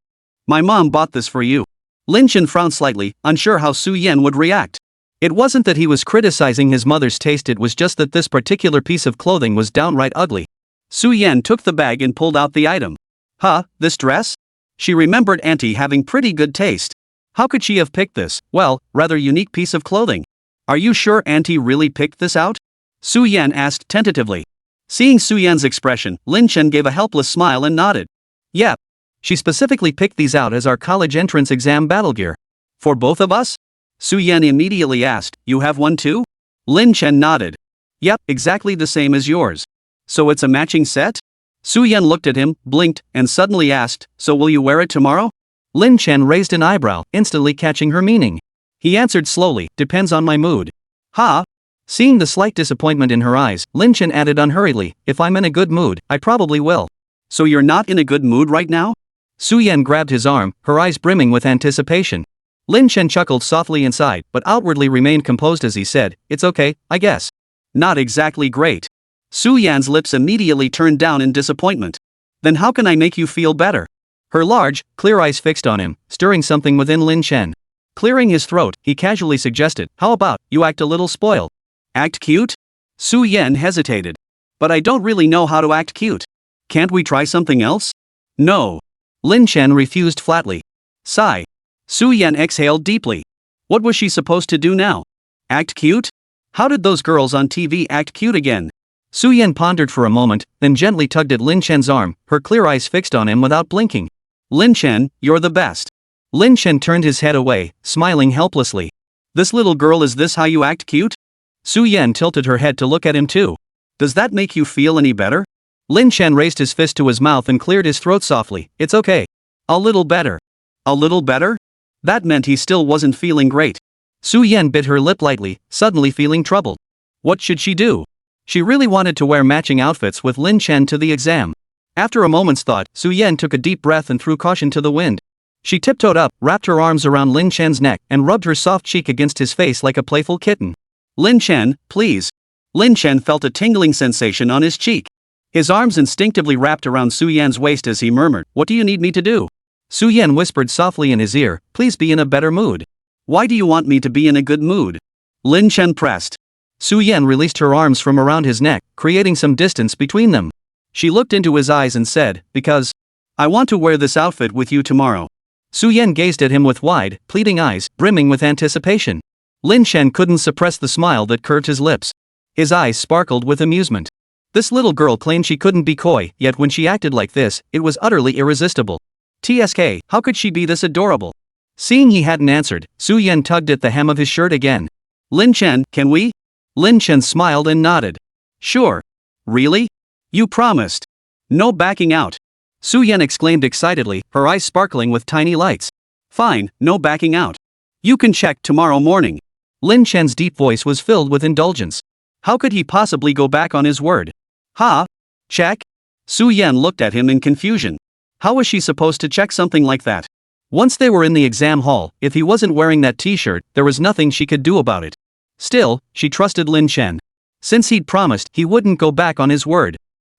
[SPEAKER 1] My mom bought this for you. Lin Chen frowned slightly, unsure how Su Yan would react.
[SPEAKER 2] It wasn't that he was criticizing his mother's taste, it was just that this particular piece of clothing was downright ugly.
[SPEAKER 1] Su Yan took the bag and pulled out the item. Huh, this dress? She remembered Auntie having pretty good taste. How could she have picked this, well, rather unique piece of clothing? Are you sure Auntie really picked this out? Su Yan asked tentatively. Seeing Su Yan's expression, Lin Chen gave a helpless smile and nodded.
[SPEAKER 2] Yeah. She specifically picked these out as our college entrance exam battle gear.
[SPEAKER 1] For both of us? Su Yan immediately asked, you have one too? Lin Chen nodded. Yep, exactly the same as yours. So it's a matching set? Su Yan looked at him, blinked, and suddenly asked, so will you wear it tomorrow?
[SPEAKER 2] Lin Chen raised an eyebrow, instantly catching her meaning. He answered slowly, depends on my mood.
[SPEAKER 1] Ha!
[SPEAKER 2] Seeing the slight disappointment in her eyes, Lin Chen added unhurriedly, if I'm in a good mood, I probably will.
[SPEAKER 1] So you're not in a good mood right now?
[SPEAKER 2] Su Yan grabbed his arm, her eyes brimming with anticipation. Lin Chen chuckled softly inside, but outwardly remained composed as he said, it's okay, I guess.
[SPEAKER 1] Not exactly great. Su Yan's lips immediately turned down in disappointment. Then how can I make you feel better? Her large, clear eyes fixed on him, stirring something within Lin Chen. Clearing his throat, he casually suggested, how about, you act a little spoiled? Act cute? Su Yan hesitated. But I don't really know how to act cute. Can't we try something else? No.
[SPEAKER 2] Lin Chen refused flatly.
[SPEAKER 1] Sigh. Su Yan exhaled deeply. What was she supposed to do now? Act cute? How did those girls on TV act cute again?
[SPEAKER 2] Su Yan pondered for a moment, then gently tugged at Lin Chen's arm, her clear eyes fixed on him without blinking.
[SPEAKER 1] Lin Chen, you're the best.
[SPEAKER 2] Lin Chen turned his head away, smiling helplessly.
[SPEAKER 1] This little girl, is this how you act cute?
[SPEAKER 2] Su Yan tilted her head to look at him too.
[SPEAKER 1] Does that make you feel any better?
[SPEAKER 2] Lin Chen raised his fist to his mouth and cleared his throat softly, it's okay.
[SPEAKER 1] A little better. A little better? That meant he still wasn't feeling great.
[SPEAKER 2] Su Yan bit her lip lightly, suddenly feeling troubled. What should she do? She really wanted to wear matching outfits with Lin Chen to the exam. After a moment's thought, Su Yan took a deep breath and threw caution to the wind. She tiptoed up, wrapped her arms around Lin Chen's neck, and rubbed her soft cheek against his face like a playful kitten.
[SPEAKER 1] Lin Chen, please. Lin Chen felt a tingling sensation on his cheek. His arms instinctively wrapped around Su Yan's waist as he murmured, what do you need me to do?
[SPEAKER 2] Su Yan whispered softly in his ear, please be in a better mood.
[SPEAKER 1] Why do you want me to be in a good mood? Lin Chen pressed.
[SPEAKER 2] Su Yan released her arms from around his neck, creating some distance between them. She looked into his eyes and said, because I want to wear this outfit with you tomorrow. Su Yan gazed at him with wide, pleading eyes, brimming with anticipation. Lin Chen couldn't suppress the smile that curved his lips. His eyes sparkled with amusement. This little girl claimed she couldn't be coy, yet when she acted like this, it was utterly irresistible. TSK, how could she be this adorable? Seeing he hadn't answered, Su Yan tugged at the hem of his shirt again.
[SPEAKER 1] Lin Chen, can we?
[SPEAKER 2] Lin Chen smiled and nodded.
[SPEAKER 1] Sure. Really? You promised. No backing out.
[SPEAKER 2] Su Yan exclaimed excitedly, her eyes sparkling with tiny lights.
[SPEAKER 1] Fine, no backing out. You can check tomorrow morning.
[SPEAKER 2] Lin Chen's deep voice was filled with indulgence.
[SPEAKER 1] How could he possibly go back on his word? Ha? Check? Su Yan looked at him in confusion. How was she supposed to check something like that?
[SPEAKER 2] Once they were in the exam hall, if he wasn't wearing that t-shirt, there was nothing she could do about it. Still, she trusted Lin Chen. Since he'd promised, he wouldn't go back on his word.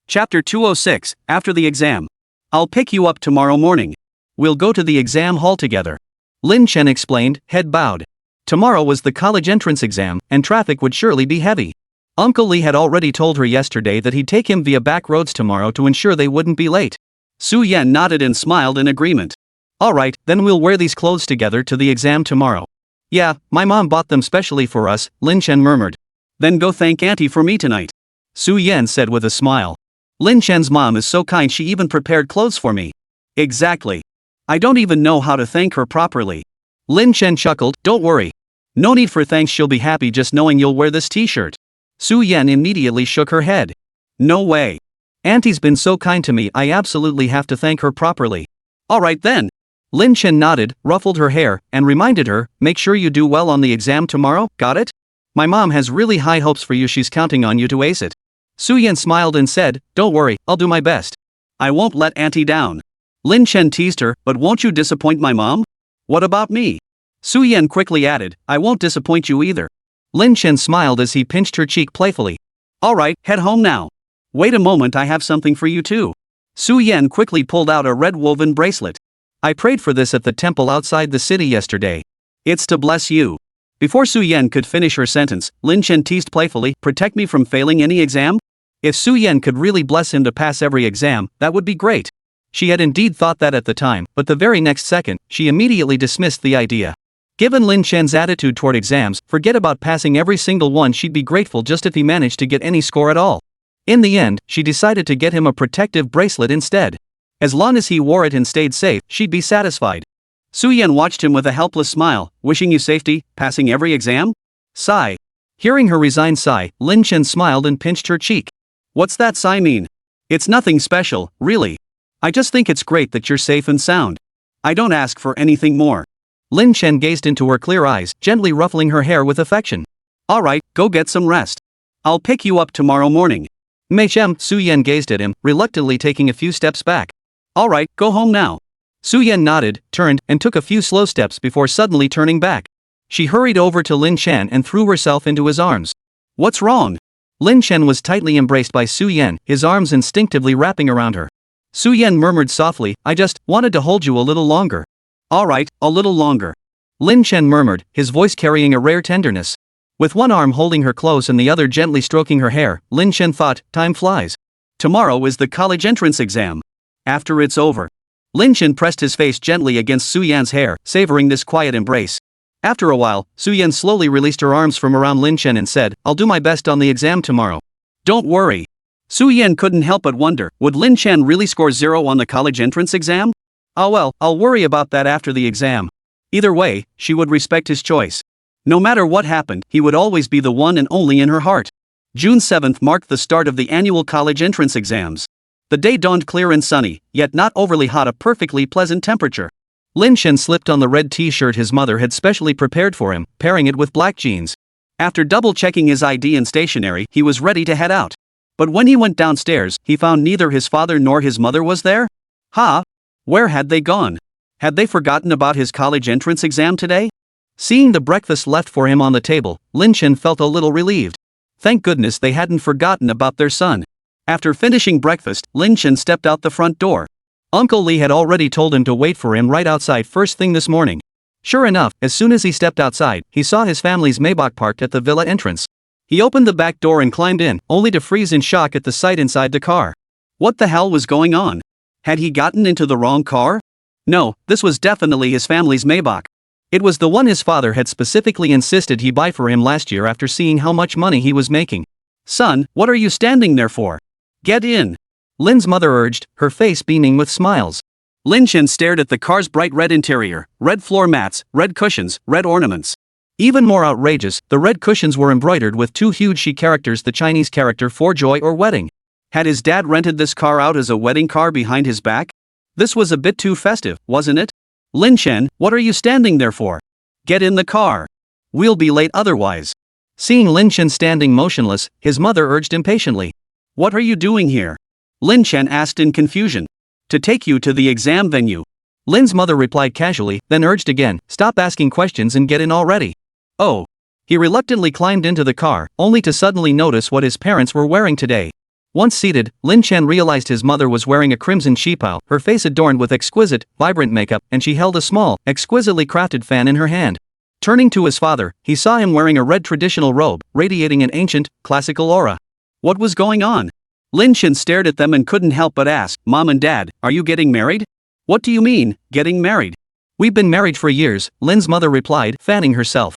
[SPEAKER 1] Chapter 206, After the Exam. I'll pick you up tomorrow morning.
[SPEAKER 2] We'll go to the exam hall together. Lin Chen explained, head bowed. Tomorrow was the college entrance exam, and traffic would surely be heavy. Uncle Lee had already told her yesterday that he'd take him via back roads tomorrow to ensure they wouldn't be late.
[SPEAKER 1] Su Yan nodded and smiled in agreement.
[SPEAKER 2] Alright, then we'll wear these clothes together to the exam tomorrow. Yeah, my mom bought them specially for us, Lin Chen murmured.
[SPEAKER 1] Then go thank Auntie for me tonight,
[SPEAKER 2] Su Yan said with a smile.
[SPEAKER 1] Lin Chen's mom is so kind she even prepared clothes for me. Exactly. I don't even know how to thank her properly.
[SPEAKER 2] Lin Chen chuckled, don't worry.
[SPEAKER 1] No need for thanks, she'll be happy just knowing you'll wear this t-shirt.
[SPEAKER 2] Su Yan immediately shook her head.
[SPEAKER 1] No way.
[SPEAKER 2] Auntie's been so kind to me, I absolutely have to thank her properly.
[SPEAKER 1] Alright then.
[SPEAKER 2] Lin Chen nodded, ruffled her hair, and reminded her, make sure you do well on the exam tomorrow, got it? My mom has really high hopes for you, she's counting on you to ace it. Su Yan smiled and said, don't worry, I'll do my best.
[SPEAKER 1] I won't let Auntie down. Lin Chen teased her, but won't you disappoint my mom? What about me? Su Yan quickly added, I won't disappoint you either.
[SPEAKER 2] Lin Chen smiled as he pinched her cheek playfully.
[SPEAKER 1] Alright, head home now. Wait a moment, I have something for you too. Su Yan quickly pulled out a red woven bracelet.
[SPEAKER 2] I prayed for this at the temple outside the city yesterday.
[SPEAKER 1] It's to bless you. Before Su Yan could finish her sentence, Lin Chen teased playfully, protect me from failing any exam? If Su Yan could really bless him to pass every exam, that would be great. She had indeed thought that at the time, but the very next second, she immediately dismissed the idea. Given Lin Chen's attitude toward exams, forget about passing every single one, she'd be grateful just if he managed to get any score at all. In the end, she decided to get him a protective bracelet instead. As long as he wore it and stayed safe, she'd be satisfied. Su Yan watched him with a helpless smile, wishing you safety, passing every exam? Sigh.
[SPEAKER 2] Hearing her resigned sigh, Lin Chen smiled and pinched her cheek.
[SPEAKER 1] What's that sigh mean? It's nothing special, really. I just think it's great that you're safe and sound. I don't ask for anything more.
[SPEAKER 2] Lin Chen gazed into her clear eyes, gently ruffling her hair with affection.
[SPEAKER 1] Alright, go get some rest. I'll pick you up tomorrow morning.
[SPEAKER 2] Mei Shem, Su Yan gazed at him, reluctantly taking a few steps back.
[SPEAKER 1] Alright, go home now.
[SPEAKER 2] Su Yan nodded, turned, and took a few slow steps before suddenly turning back. She hurried over to Lin Chen and threw herself into his arms.
[SPEAKER 1] What's wrong?
[SPEAKER 2] Lin Chen was tightly embraced by Su Yan, his arms instinctively wrapping around her. Su Yan murmured softly, I just wanted to hold you a little longer.
[SPEAKER 1] Alright, a little longer.
[SPEAKER 2] Lin Chen murmured, his voice carrying a rare tenderness. With one arm holding her close and the other gently stroking her hair, Lin Chen thought, time flies.
[SPEAKER 1] Tomorrow is the college entrance exam. After it's over. Lin Chen pressed his face gently against Su Yan's hair, savoring this quiet embrace. After a while, Su Yan slowly released her arms from around Lin Chen and said, I'll do my best on the exam tomorrow. Don't worry. Su Yan couldn't help but wonder, would Lin Chen really score 0 on the college entrance exam? Oh well, I'll worry about that after the exam. Either way, she would respect his choice. No matter what happened, he would always be the one and only in her heart. June 7th marked the start of the annual college entrance exams. The day dawned clear and sunny, yet not overly hot, a perfectly pleasant temperature.
[SPEAKER 2] Lin Chen slipped on the red t-shirt his mother had specially prepared for him, pairing it with black jeans.
[SPEAKER 1] After double-checking his ID and stationery, he was ready to head out. But when he went downstairs, he found neither his father nor his mother was there? Where had they gone? Had they forgotten about his college entrance exam today?
[SPEAKER 2] Seeing the breakfast left for him on the table, Lin Chen felt a little relieved. Thank goodness they hadn't forgotten about their son.
[SPEAKER 1] After finishing breakfast, Lin Chen stepped out the front door.
[SPEAKER 2] Uncle Lee had already told him to wait for him right outside first thing this morning. Sure enough, as soon as he stepped outside, he saw his family's Maybach parked at the villa entrance. He opened the back door and climbed in, only to freeze in shock at the sight inside the car.
[SPEAKER 1] What the hell was going on? Had he gotten into the wrong car? No, this was definitely his family's Maybach. It was the one his father had specifically insisted he buy for him last year after seeing how much money he was making. Son, what are you standing there for? Get in.
[SPEAKER 2] Lin's mother urged, her face beaming with smiles.
[SPEAKER 1] Lin Chen stared at the car's bright red interior, red floor mats, red cushions, red ornaments.
[SPEAKER 2] Even more outrageous, the red cushions were embroidered with 2 huge she characters, the Chinese character for joy or wedding.
[SPEAKER 1] Had his dad rented this car out as a wedding car behind his back? This was a bit too festive, wasn't it? Lin Chen, what are you standing there for? Get in the car. We'll be late otherwise.
[SPEAKER 2] Seeing Lin Chen standing motionless, his mother urged impatiently.
[SPEAKER 1] What are you doing here? Lin Chen asked in confusion. To take you to the exam venue.
[SPEAKER 2] Lin's mother replied casually, then urged again, stop asking questions and get in already.
[SPEAKER 1] Oh.
[SPEAKER 2] He reluctantly climbed into the car, only to suddenly notice what his parents were wearing today. Once seated, Lin Chen realized his mother was wearing a crimson qipao, her face adorned with exquisite, vibrant makeup, and she held a small, exquisitely crafted fan in her hand. Turning to his father, he saw him wearing a red traditional robe, radiating an ancient, classical aura.
[SPEAKER 1] What was going on? Lin Chen stared at them and couldn't help but ask, Mom and Dad, are you getting married? What do you mean, getting married?
[SPEAKER 2] We've been married for years, Lin's mother replied, fanning herself.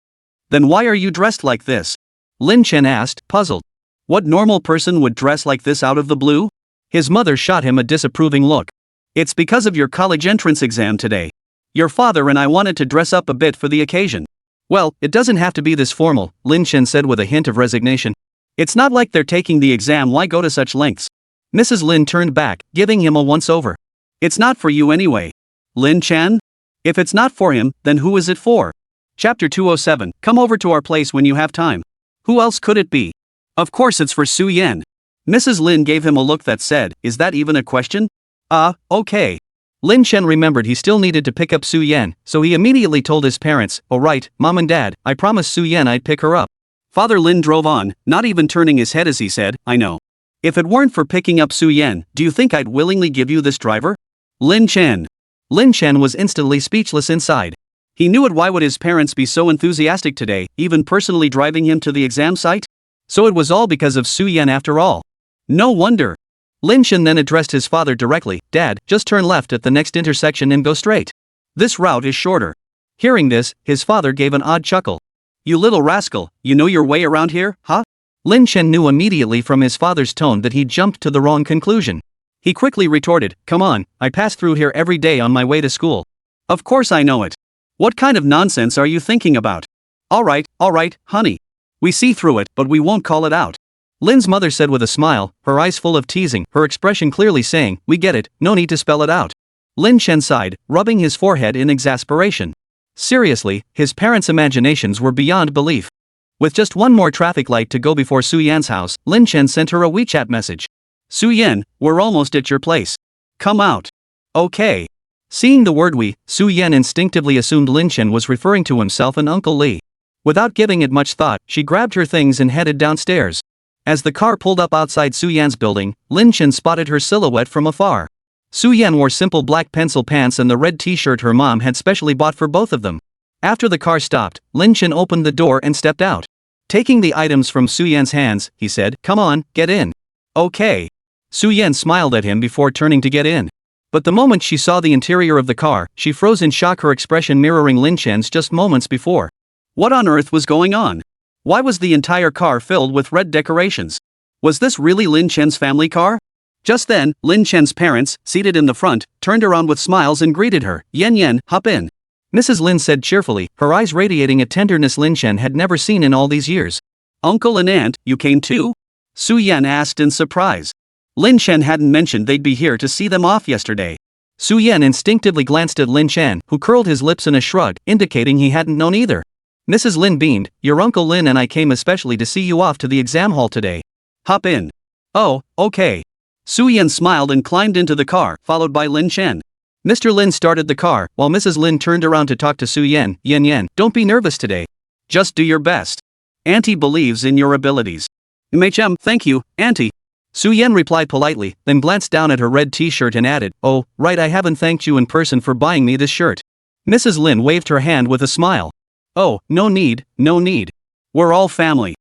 [SPEAKER 1] Then why are you dressed like this?
[SPEAKER 2] Lin Chen asked, puzzled.
[SPEAKER 1] What normal person would dress like this out of the blue?
[SPEAKER 2] His mother shot him a disapproving look.
[SPEAKER 1] It's because of your college entrance exam today. Your father and I wanted to dress up a bit for the occasion.
[SPEAKER 2] Well, it doesn't have to be this formal, Lin Chen said with a hint of resignation.
[SPEAKER 1] It's not like they're taking the exam, why go to such lengths?
[SPEAKER 2] Mrs. Lin turned back, giving him a once-over.
[SPEAKER 1] It's not for you anyway. Lin Chen? If it's not for him, then who is it for? Chapter 207, come over to our place when you have time. Who else could it be? Of course it's for Su Yan. Mrs. Lin gave him a look that said, is that even a question? Okay.
[SPEAKER 2] Lin Chen remembered he still needed to pick up Su Yan, so he immediately told his parents, oh right, Mom and Dad, I promised Su Yan I'd pick her up.
[SPEAKER 1] Father Lin drove on, not even turning his head as he said, I know. If it weren't for picking up Su Yan, do you think I'd willingly give you this driver? Lin Chen.
[SPEAKER 2] Lin Chen was instantly speechless inside.
[SPEAKER 1] He knew it. Why would his parents be so enthusiastic today, even personally driving him to the exam site?
[SPEAKER 2] So it was all because of Su Yan after all.
[SPEAKER 1] No wonder.
[SPEAKER 2] Lin Chen then addressed his father directly, Dad, just turn left at the next intersection and go straight.
[SPEAKER 1] This route is shorter.
[SPEAKER 2] Hearing this, his father gave an odd chuckle.
[SPEAKER 1] You little rascal, you know your way around here, huh?
[SPEAKER 2] Lin Chen knew immediately from his father's tone that he'd jumped to the wrong conclusion. He quickly retorted, come on, I pass through here every day on my way to school.
[SPEAKER 1] Of course I know it. What kind of nonsense are you thinking about? Alright, honey. We see through it, but we won't call it out.
[SPEAKER 2] Lin's mother said with a smile, her eyes full of teasing, her expression clearly saying, we get it, no need to spell it out. Lin Chen sighed, rubbing his forehead in exasperation. Seriously, his parents' imaginations were beyond belief. With just one more traffic light to go before Su Yan's house, Lin Chen sent her a WeChat message.
[SPEAKER 1] Su Yan, we're almost at your place. Come out. Okay.
[SPEAKER 2] Seeing the word we, Su Yan instinctively assumed Lin Chen was referring to himself and Uncle Lee. Without giving it much thought, she grabbed her things and headed downstairs. As the car pulled up outside Su Yan's building, Lin Chen spotted her silhouette from afar. Su Yan wore simple black pencil pants and the red t-shirt her mom had specially bought for both of them. After the car stopped, Lin Chen opened the door and stepped out. Taking the items from Su Yan's hands, he said, come on, get in.
[SPEAKER 1] Okay.
[SPEAKER 2] Su Yan smiled at him before turning to get in. But the moment she saw the interior of the car, she froze in shock, her expression mirroring Lin Chen's just moments before.
[SPEAKER 1] What on earth was going on? Why was the entire car filled with red decorations? Was this really Lin Chen's family car? Just then, Lin Chen's parents, seated in the front, turned around with smiles and greeted her. Yen, hop in.
[SPEAKER 2] Mrs. Lin said cheerfully, her eyes radiating a tenderness Lin Chen had never seen in all these years.
[SPEAKER 1] Uncle and aunt, you came too? Su Yan asked in surprise. Lin Chen hadn't mentioned they'd be here to see them off yesterday.
[SPEAKER 2] Su Yan instinctively glanced at Lin Chen, who curled his lips in a shrug, indicating he hadn't known either. Mrs. Lin beamed, your Uncle Lin and I came especially to see you off to the exam hall today.
[SPEAKER 1] Hop in. Oh, okay. Su Yan smiled and climbed into the car, followed by Lin Chen.
[SPEAKER 2] Mr. Lin started the car, while Mrs. Lin turned around to talk to Su Yan. Yen, don't be nervous today.
[SPEAKER 1] Just do your best. Auntie believes in your abilities. Thank you, Auntie.
[SPEAKER 2] Su Yan replied politely, then glanced down at her red t-shirt and added, oh, right, I haven't thanked you in person for buying me this shirt. Mrs. Lin waved her hand with a smile.
[SPEAKER 1] Oh, no need. We're all family.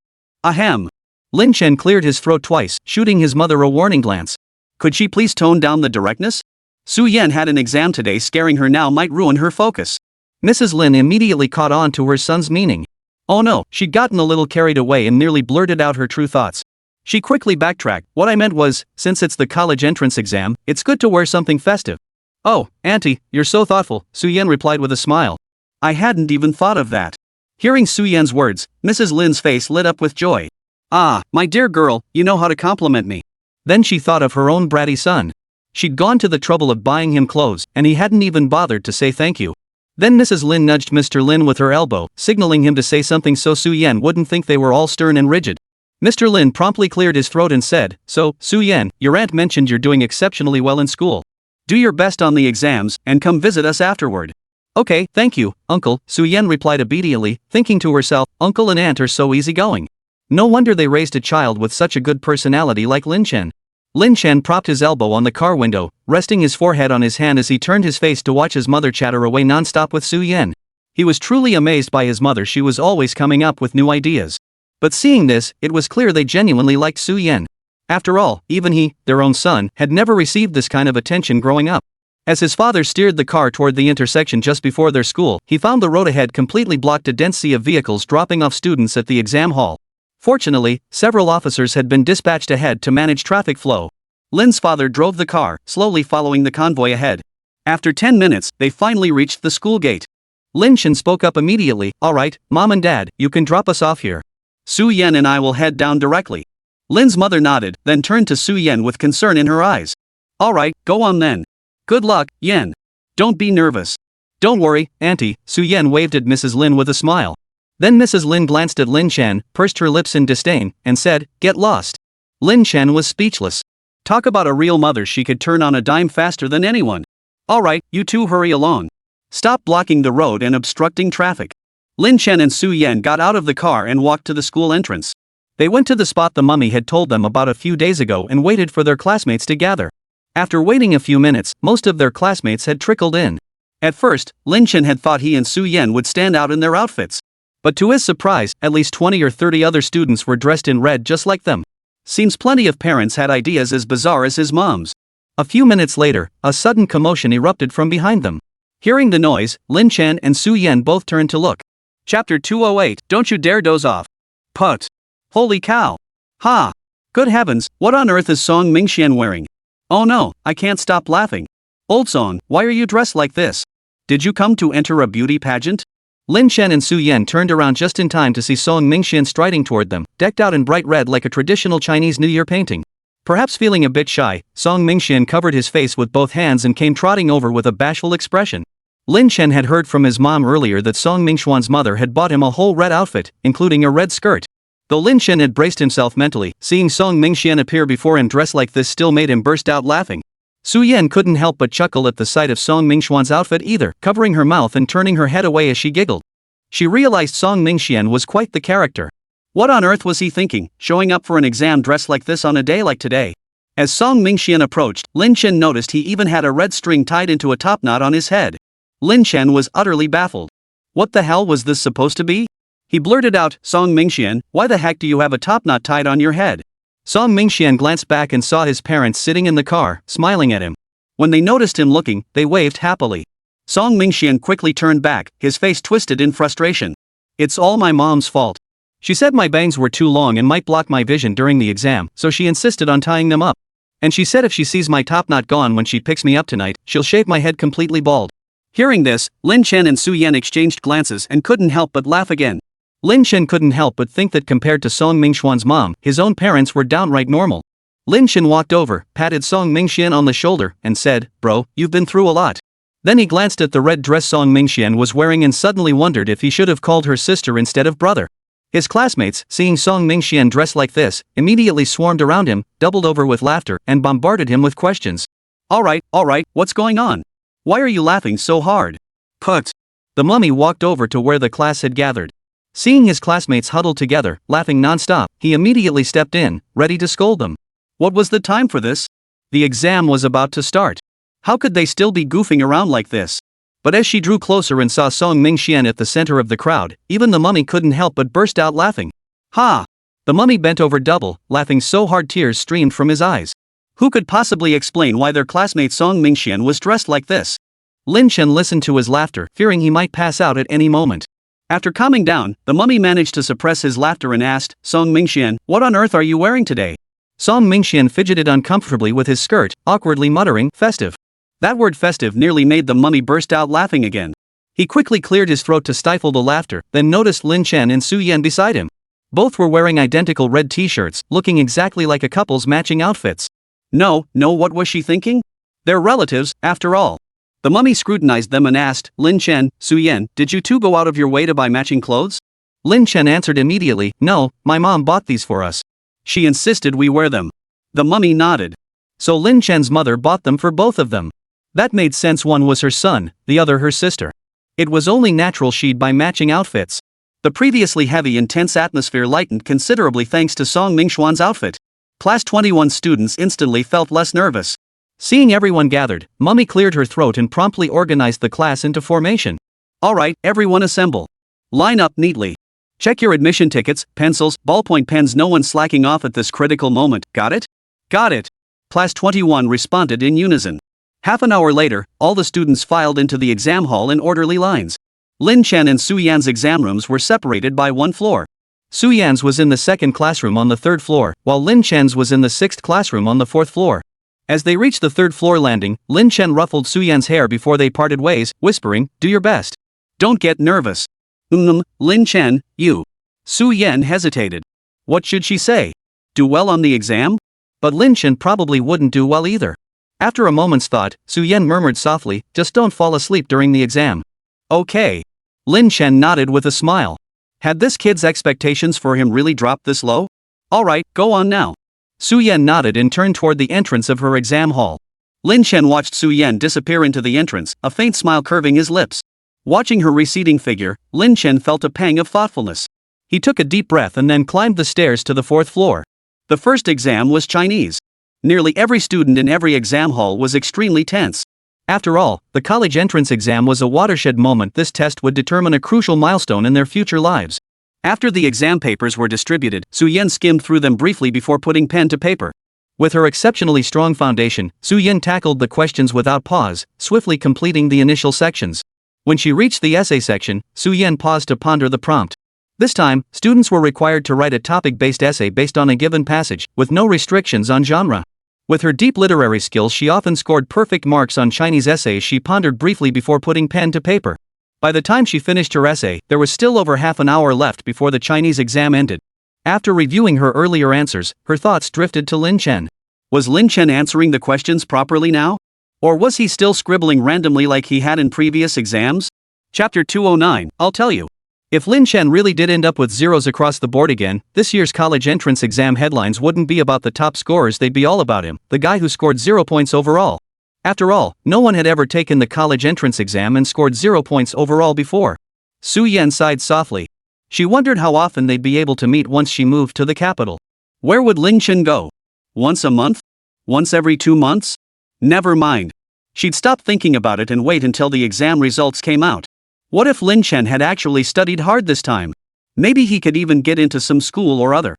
[SPEAKER 1] Ahem.
[SPEAKER 2] Lin Chen cleared his throat twice, shooting his mother a warning glance.
[SPEAKER 1] Could she please tone down the directness? Su Yan had an exam today, scaring her now might ruin her focus.
[SPEAKER 2] Mrs. Lin immediately caught on to her son's meaning. Oh no, she'd gotten a little carried away and nearly blurted out her true thoughts. She quickly backtracked, what I meant was, since it's the college entrance exam, it's good to wear something festive. Oh, Auntie, you're so thoughtful, Su Yan replied with a smile.
[SPEAKER 1] I hadn't even thought of that. Hearing Su Yan's words, Mrs. Lin's face lit up with joy. Ah, my dear girl, you know how to compliment me.
[SPEAKER 2] Then she thought of her own bratty son. She'd gone to the trouble of buying him clothes, and he hadn't even bothered to say thank you. Then Mrs. Lin nudged Mr. Lin with her elbow, signaling him to say something so Su Yan wouldn't think they were all stern and rigid. Mr. Lin promptly cleared his throat and said, so, Su Yan, your aunt mentioned you're doing exceptionally well in school.
[SPEAKER 1] Do your best on the exams, and come visit us afterward.
[SPEAKER 2] Okay, thank you, Uncle, Su Yan replied obediently, thinking to herself, Uncle and Aunt are so easygoing. No wonder they raised a child with such a good personality like Lin Chen. Lin Chen propped his elbow on the car window, resting his forehead on his hand as he turned his face to watch his mother chatter away nonstop with Su Yan. He was truly amazed by his mother, she was always coming up with new ideas. But seeing this, it was clear they genuinely liked Su Yan. After all, even he, their own son, had never received this kind of attention growing up. As his father steered the car toward the intersection just before their school, he found the road ahead completely blocked, a dense sea of vehicles dropping off students at the exam hall. Fortunately, several officers had been dispatched ahead to manage traffic flow. Lin's father drove the car, slowly following the convoy ahead. After 10 minutes, they finally reached the school gate. Lin Shen spoke up immediately, "All right, Mom and Dad, you can drop us off here. Su Yan and I will head down directly." Lin's mother nodded, then turned to Su Yan with concern in her eyes. "All right, go on then. Good luck, Yan. Don't be nervous." "Don't worry, Auntie," Su Yan waved at Mrs. Lin with a smile. Then Mrs. Lin glanced at Lin Shan, pursed her lips in disdain, and said, "Get lost." Lin Shan was speechless. Talk about a real mother, she could turn on a dime faster than anyone. "All right, you two hurry along. Stop blocking the road and obstructing traffic." Lin Shan and Su Yan got out of the car and walked to the school entrance. They went to the spot the mummy had told them about a few days ago and waited for their classmates to gather. After waiting a few minutes, most of their classmates had trickled in. At first, Lin Shan had thought he and Su Yan would stand out in their outfits. But to his surprise, at least 20 or 30 other students were dressed in red just like them. Seems plenty of parents had ideas as bizarre as his mom's. A few minutes later, a sudden commotion erupted from behind them. Hearing the noise, Lin Shan and Su Yan both turned to look. Chapter 208, Don't You Dare Doze Off. Put. Holy cow. Ha. Good heavens, what on earth is Song Mingxian wearing? Oh no, I can't stop laughing. Old Song, why are you dressed like this? Did you come to enter a beauty pageant? Lin Shan and Su Yan turned around just in time to see Song Mingxian striding toward them, decked out in bright red like a traditional Chinese New Year painting. Perhaps feeling a bit shy, Song Mingxian covered his face with both hands and came trotting over with a bashful expression. Lin Shan had heard from his mom earlier that Song Mingxuan's mother had bought him a whole red outfit, including a red skirt. Though Lin Shan had braced himself mentally, seeing Song Mingxian appear before him dressed like this still made him burst out laughing. Su Yan couldn't help but chuckle at the sight of Song Mingxuan's outfit either, covering her mouth and turning her head away as she giggled. She realized Song Mingxian was quite the character. What on earth was he thinking, showing up for an exam dressed like this on a day like today? As Song Mingxian approached, Lin Shan noticed he even had a red string tied into a topknot on his head. Lin Shan was utterly baffled. What the hell was this supposed to be? He blurted out, "Song Mingxian, why the heck do you have a topknot tied on your head?" Song Mingxian glanced back and saw his parents sitting in the car, smiling at him. When they noticed him looking, they waved happily. Song Mingxian quickly turned back, his face twisted in frustration. "It's all my mom's fault. She said my bangs were too long and might block my vision during the exam, so she insisted on tying them up. And she said if she sees my topknot gone when she picks me up tonight, she'll shave my head completely bald." Hearing this, Lin Shan and Su Yan exchanged glances and couldn't help but laugh again. Lin Shan couldn't help but think that compared to Song Mingxuan's mom, his own parents were downright normal. Lin Shan walked over, patted Song Mingxian on the shoulder, and said, "Bro, you've been through a lot." Then he glanced at the red dress Song Mingxian was wearing and suddenly wondered if he should have called her sister instead of brother. His classmates, seeing Song Mingxian dressed like this, immediately swarmed around him, doubled over with laughter, and bombarded him with questions. All right, what's going on? Why are you laughing so hard? Put. The mummy walked over to where the class had gathered. Seeing his classmates huddled together, laughing non-stop, he immediately stepped in, ready to scold them. What was the time for this? The exam was about to start. How could they still be goofing around like this? But as she drew closer and saw Song Mingxian at the center of the crowd, even the mummy couldn't help but burst out laughing. Ha! The mummy bent over double, laughing so hard tears streamed from his eyes. Who could possibly explain why their classmate Song Mingxian was dressed like this? Lin Shen listened to his laughter, fearing he might pass out at any moment. After calming down, the mummy managed to suppress his laughter and asked, "Song Mingxian, what on earth are you wearing today?" Song Mingxian fidgeted uncomfortably with his skirt, awkwardly muttering, "Festive." That word festive nearly made the mummy burst out laughing again. He quickly cleared his throat to stifle the laughter, then noticed Lin Shen and Su Yan beside him. Both were wearing identical red t-shirts, looking exactly like a couple's matching outfits. No, what was she thinking? They're relatives, after all. The mummy scrutinized them and asked, "Lin Shen, Su Yan, did you two go out of your way to buy matching clothes?" Lin Shen answered immediately, "No, my mom bought these for us. She insisted we wear them." The mummy nodded. So Lin Shen's mother bought them for both of them. That made sense, one was her son, the other her sister. It was only natural she'd buy matching outfits. The previously heavy, intense atmosphere lightened considerably thanks to Song Mingxuan's outfit. Class 21 students instantly felt less nervous. Seeing everyone gathered, Mummy cleared her throat and promptly organized the class into formation. "Alright, everyone assemble. Line up neatly. Check your admission tickets, pencils, ballpoint pens, no one slacking off at this critical moment, got it?"
[SPEAKER 1] Got it. Class 21 responded in unison. Half an hour later, all the students filed into the exam hall in orderly lines. Lin Chen and Su Yan's exam rooms were separated by one floor.
[SPEAKER 2] Su Yan's was in the second classroom on the third floor, while Lin Chen's was in the sixth classroom on the fourth floor. As they reached the third floor landing, Lin Chen ruffled Su Yan's hair before they parted ways, whispering, "Do your best.
[SPEAKER 1] Don't get nervous." Lin Chen, you. Su Yan hesitated. What should she say? Do well on the exam?
[SPEAKER 2] But Lin Chen probably wouldn't do well either. After a moment's thought, Su Yan murmured softly, "Just don't fall asleep during the exam."
[SPEAKER 1] Okay.
[SPEAKER 2] Lin Chen nodded with a smile.
[SPEAKER 1] Had this kid's expectations for him really dropped this low? Alright, go on now.
[SPEAKER 2] Su Yan nodded and turned toward the entrance of her exam hall.
[SPEAKER 1] Lin Chen watched Su Yan disappear into the entrance, a faint smile curving his lips. Watching her receding figure, Lin Chen felt a pang of thoughtfulness.
[SPEAKER 2] He took a deep breath and then climbed the stairs to the fourth floor.
[SPEAKER 1] The first exam was Chinese. Nearly every student in every exam hall was extremely tense.
[SPEAKER 2] After all, the college entrance exam was a watershed moment. This test would determine a crucial milestone in their future lives.
[SPEAKER 1] After the exam papers were distributed, Su Yan skimmed through them briefly before putting pen to paper.
[SPEAKER 2] With her exceptionally strong foundation, Su Yan tackled the questions without pause, swiftly completing the initial sections. When she reached the essay section, Su Yan paused to ponder the prompt. This time, students were required to write a topic-based essay based on a given passage, with no restrictions on genre. With her deep literary skills, she often scored perfect marks on Chinese essays. She pondered briefly before putting pen to paper. By the time she finished her essay, there was still over half an hour left before the Chinese exam ended. After reviewing her earlier answers, her thoughts drifted to Lin Chen.
[SPEAKER 1] Was Lin Chen answering the questions properly now? Or was he still scribbling randomly like he had in previous exams? Chapter 209, I'll tell you.
[SPEAKER 2] If Lin Chen really did end up with zeros across the board again, this year's college entrance exam headlines wouldn't be about the top scorers, they'd be all about him, the guy who scored 0 points overall. After all, no one had ever taken the college entrance exam and scored 0 points overall before. Su Yan sighed softly. She wondered how often they'd be able to meet once she moved to the capital.
[SPEAKER 1] Where would Lin Chen go? Once a month? Once every 2 months? Never mind. She'd stop thinking about it and wait until the exam results came out. What if Lin Chen had actually studied hard this time? Maybe he could even get into some school or other.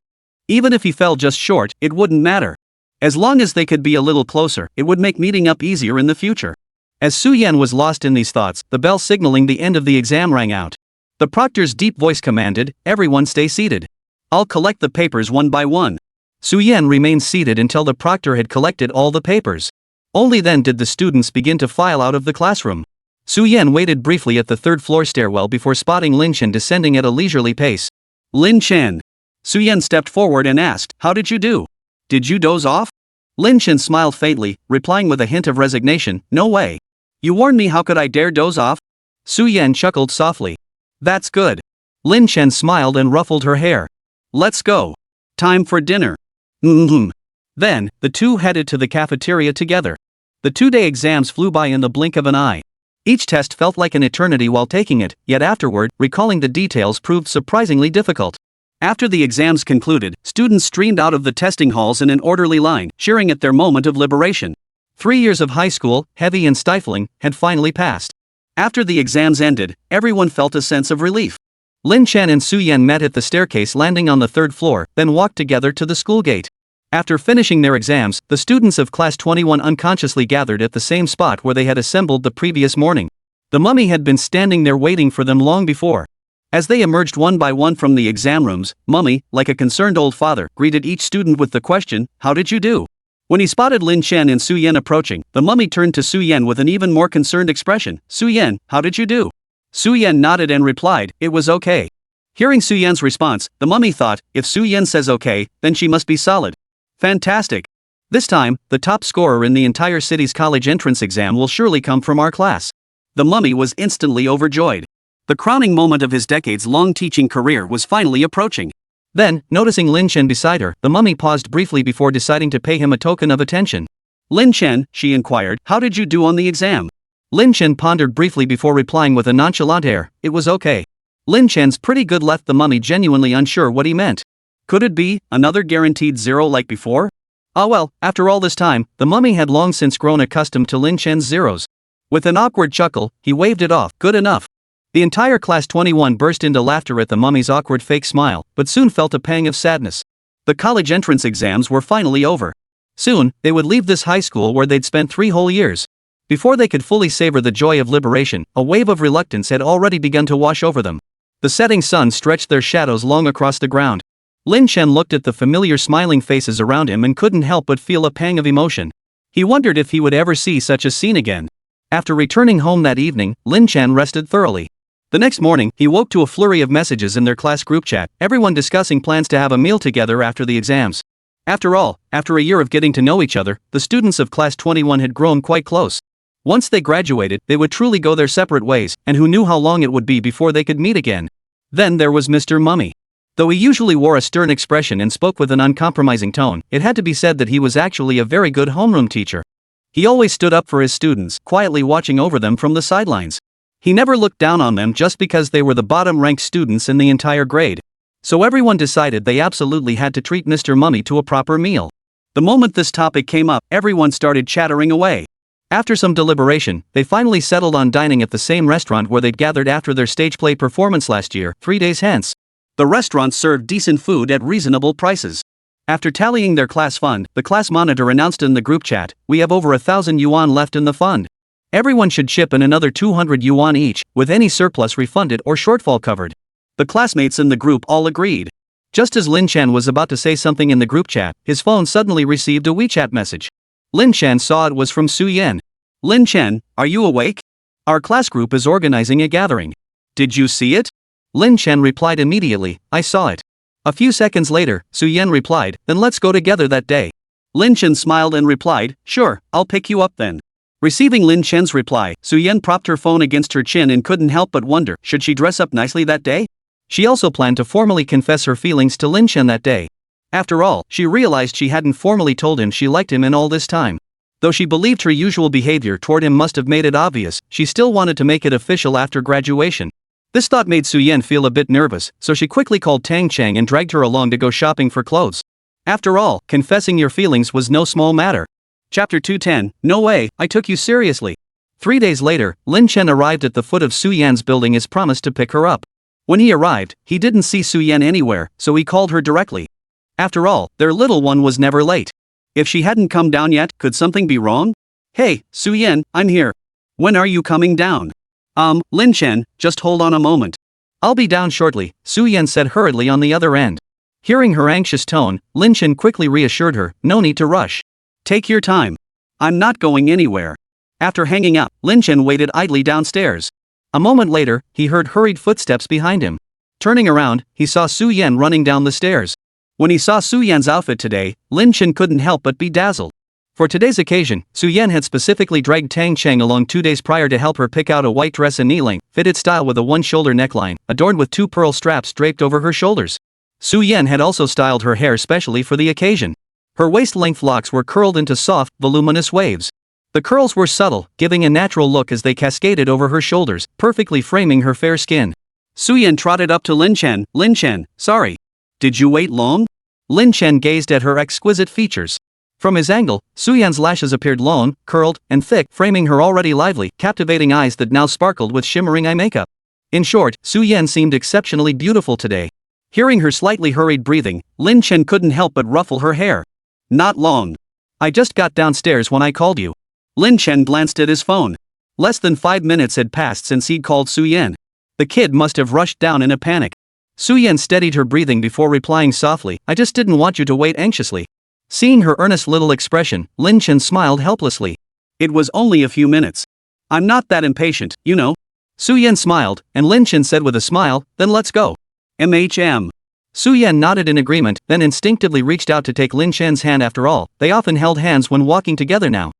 [SPEAKER 1] Even if he fell just short, it wouldn't matter. As long as they could be a little closer, it would make meeting up easier in the future.
[SPEAKER 2] As Su Yan was lost in these thoughts, the bell signaling the end of the exam rang out. The proctor's deep voice commanded, "Everyone stay seated.
[SPEAKER 1] I'll collect the papers one by one."
[SPEAKER 2] Su Yan remained seated until the proctor had collected all the papers. Only then did the students begin to file out of the classroom. Su Yan waited briefly at the third floor stairwell before spotting Lin Chen descending at a leisurely pace.
[SPEAKER 1] Lin Chen. Su Yan stepped forward and asked, "How did you do? Did you doze off?" Lin Chen smiled faintly, replying with a hint of resignation, "No way. You warned me, how could I dare doze off?"
[SPEAKER 2] Su Yan chuckled softly.
[SPEAKER 1] "That's good."
[SPEAKER 2] Lin Chen smiled and ruffled her hair.
[SPEAKER 1] "Let's go. Time for dinner." Then, the two headed to the cafeteria together. The 2-day exams flew by in the blink of an eye. Each test felt like an eternity while taking it, yet afterward, recalling the details proved surprisingly difficult. After the exams concluded, students streamed out of the testing halls in an orderly line, cheering at their moment of liberation. 3 years of high school, heavy and stifling, had finally passed. After the exams ended, everyone felt a sense of relief. Lin Chen and Su Yan met at the staircase landing on the third floor, then walked together to the school gate. After finishing their exams, the students of Class 21 unconsciously gathered at the same spot where they had assembled the previous morning. The mummy had been standing there waiting for them long before. As they emerged one by one from the exam rooms, Mummy, like a concerned old father, greeted each student with the question, "How did you do?" When he spotted Lin Chen and Su Yan approaching, the mummy turned to Su Yan with an even more concerned expression. "Su Yan, how did you do?" Su Yan nodded and replied, "It was okay." Hearing Su Yan's response, the mummy thought, if Su Yan says okay, then she must be solid. Fantastic. This time, the top scorer in the entire city's college entrance exam will surely come from our class. The mummy was instantly overjoyed. The crowning moment of his decades-long teaching career was finally approaching. Then, noticing Lin Chen beside her, the mummy paused briefly before deciding to pay him a token of attention. "Lin Chen," she inquired, "how did you do on the exam?" Lin Chen pondered briefly before replying with a nonchalant air, "It was okay." Lin Chen's pretty good left the mummy genuinely unsure what he meant. Could it be another guaranteed 0 like before? Ah well, after all this time, the mummy had long since grown accustomed to Lin Chen's zeros. With an awkward chuckle, he waved it off. Good enough. The entire Class 21 burst into laughter at the mummy's awkward fake smile, but soon felt a pang of sadness. The college entrance exams were finally over.
[SPEAKER 2] Soon, they would leave this high school where they'd spent 3 whole years. Before they could fully savor the joy of liberation, a wave of reluctance had already begun to wash over them. The setting sun stretched their shadows long across the ground. Lin Chen looked at the familiar smiling faces around him and couldn't help but feel a pang of emotion. He wondered if he would ever see such a scene again. After returning home that evening, Lin Chen rested thoroughly. The next morning, he woke to a flurry of messages in their class group chat, everyone discussing plans to have a meal together after the exams. After all, after a year of getting to know each other, the students of class 21 had grown quite close. Once they graduated, they would truly go their separate ways, and who knew how long it would be before they could meet again. Then there was Mr. Mummy. Though he usually wore a stern expression and spoke with an uncompromising tone, it had to be said that he was actually a very good homeroom teacher. He always stood up for his students, quietly watching over them from the sidelines. He never looked down on them just because they were the bottom-ranked students in the entire grade. So everyone decided they absolutely had to treat Mr. Mummy to a proper meal. The moment this topic came up, everyone started chattering away. After some deliberation, they finally settled on dining at the same restaurant where they'd gathered after their stage play performance last year, 3 days hence. The restaurant served decent food at reasonable prices. After tallying their class fund, the class monitor announced in the group chat, "We have over 1,000 yuan left in the fund. Everyone should chip in another 200 yuan each, with any surplus refunded or shortfall covered." The classmates in the group all agreed. Just as Lin Chen was about to say something in the group chat, his phone suddenly received a WeChat message. Lin Chen saw it was from Su Yan. "Lin Chen, are you awake? Our class group is organizing a gathering. Did you see it?" Lin Chen replied immediately, "I saw it." A few seconds later, Su Yan replied, "Then let's go together that day." Lin Chen smiled and replied, "Sure, I'll pick you up then." Receiving Lin Chen's reply, Su Yan propped her phone against her chin and couldn't help but wonder, should she dress up nicely that day? She also planned to formally confess her feelings to Lin Chen that day. After all, she realized she hadn't formally told him she liked him in all this time. Though she believed her usual behavior toward him must have made it obvious, she still wanted to make it official after graduation. This thought made Su Yan feel a bit nervous, so she quickly called Tang Cheng and dragged her along to go shopping for clothes. After all, confessing your feelings was no small matter. Chapter 210, No way, I took you seriously. 3 days later, Lin Chen arrived at the foot of Su Yan's building as promised to pick her up. When he arrived, he didn't see Su Yan anywhere, so he called her directly. After all, their little one was never late. If she hadn't come down yet, could something be wrong? "Hey, Su Yan, I'm here. When are you coming down?" Lin Chen, just hold on a moment. "I'll be down shortly," Su Yan said hurriedly on the other end. Hearing her anxious tone, Lin Chen quickly reassured her, "No need to rush. Take your time. I'm not going anywhere." After hanging up, Lin Chen waited idly downstairs. A moment later, he heard hurried footsteps behind him. Turning around, he saw Su Yan running down the stairs. When he saw Su Yan's outfit today, Lin Chen couldn't help but be dazzled. For today's occasion, Su Yan had specifically dragged Tang Cheng along 2 days prior to help her pick out a white dress in knee-length, fitted style with a one-shoulder neckline, adorned with 2 pearl straps draped over her shoulders. Su Yan had also styled her hair specially for the occasion. Her waist-length locks were curled into soft, voluminous waves. The curls were subtle, giving a natural look as they cascaded over her shoulders, perfectly framing her fair skin. Su Yan trotted up to Lin Chen. "Lin Chen, sorry. Did you wait long?" Lin Chen gazed at her exquisite features. From his angle, Su Yan's lashes appeared long, curled, and thick, framing her already lively, captivating eyes that now sparkled with shimmering eye makeup. In short, Su Yan seemed exceptionally beautiful today. Hearing her slightly hurried breathing, Lin Chen couldn't help but ruffle her hair. "Not long. I just got downstairs when I called you." Lin Chen glanced at his phone. Less than 5 minutes had passed since he'd called Su Yan. The kid must have rushed down in a panic. Su Yan steadied her breathing before replying softly, "I just didn't want you to wait anxiously." Seeing her earnest little expression, Lin Chen smiled helplessly. "It was only a few minutes. I'm not that impatient, you know." Su Yan smiled, and Lin Chen said with a smile, "Then let's go." "MHM." Su Yan nodded in agreement, then instinctively reached out to take Lin Chen's hand. After all, they often held hands when walking together now.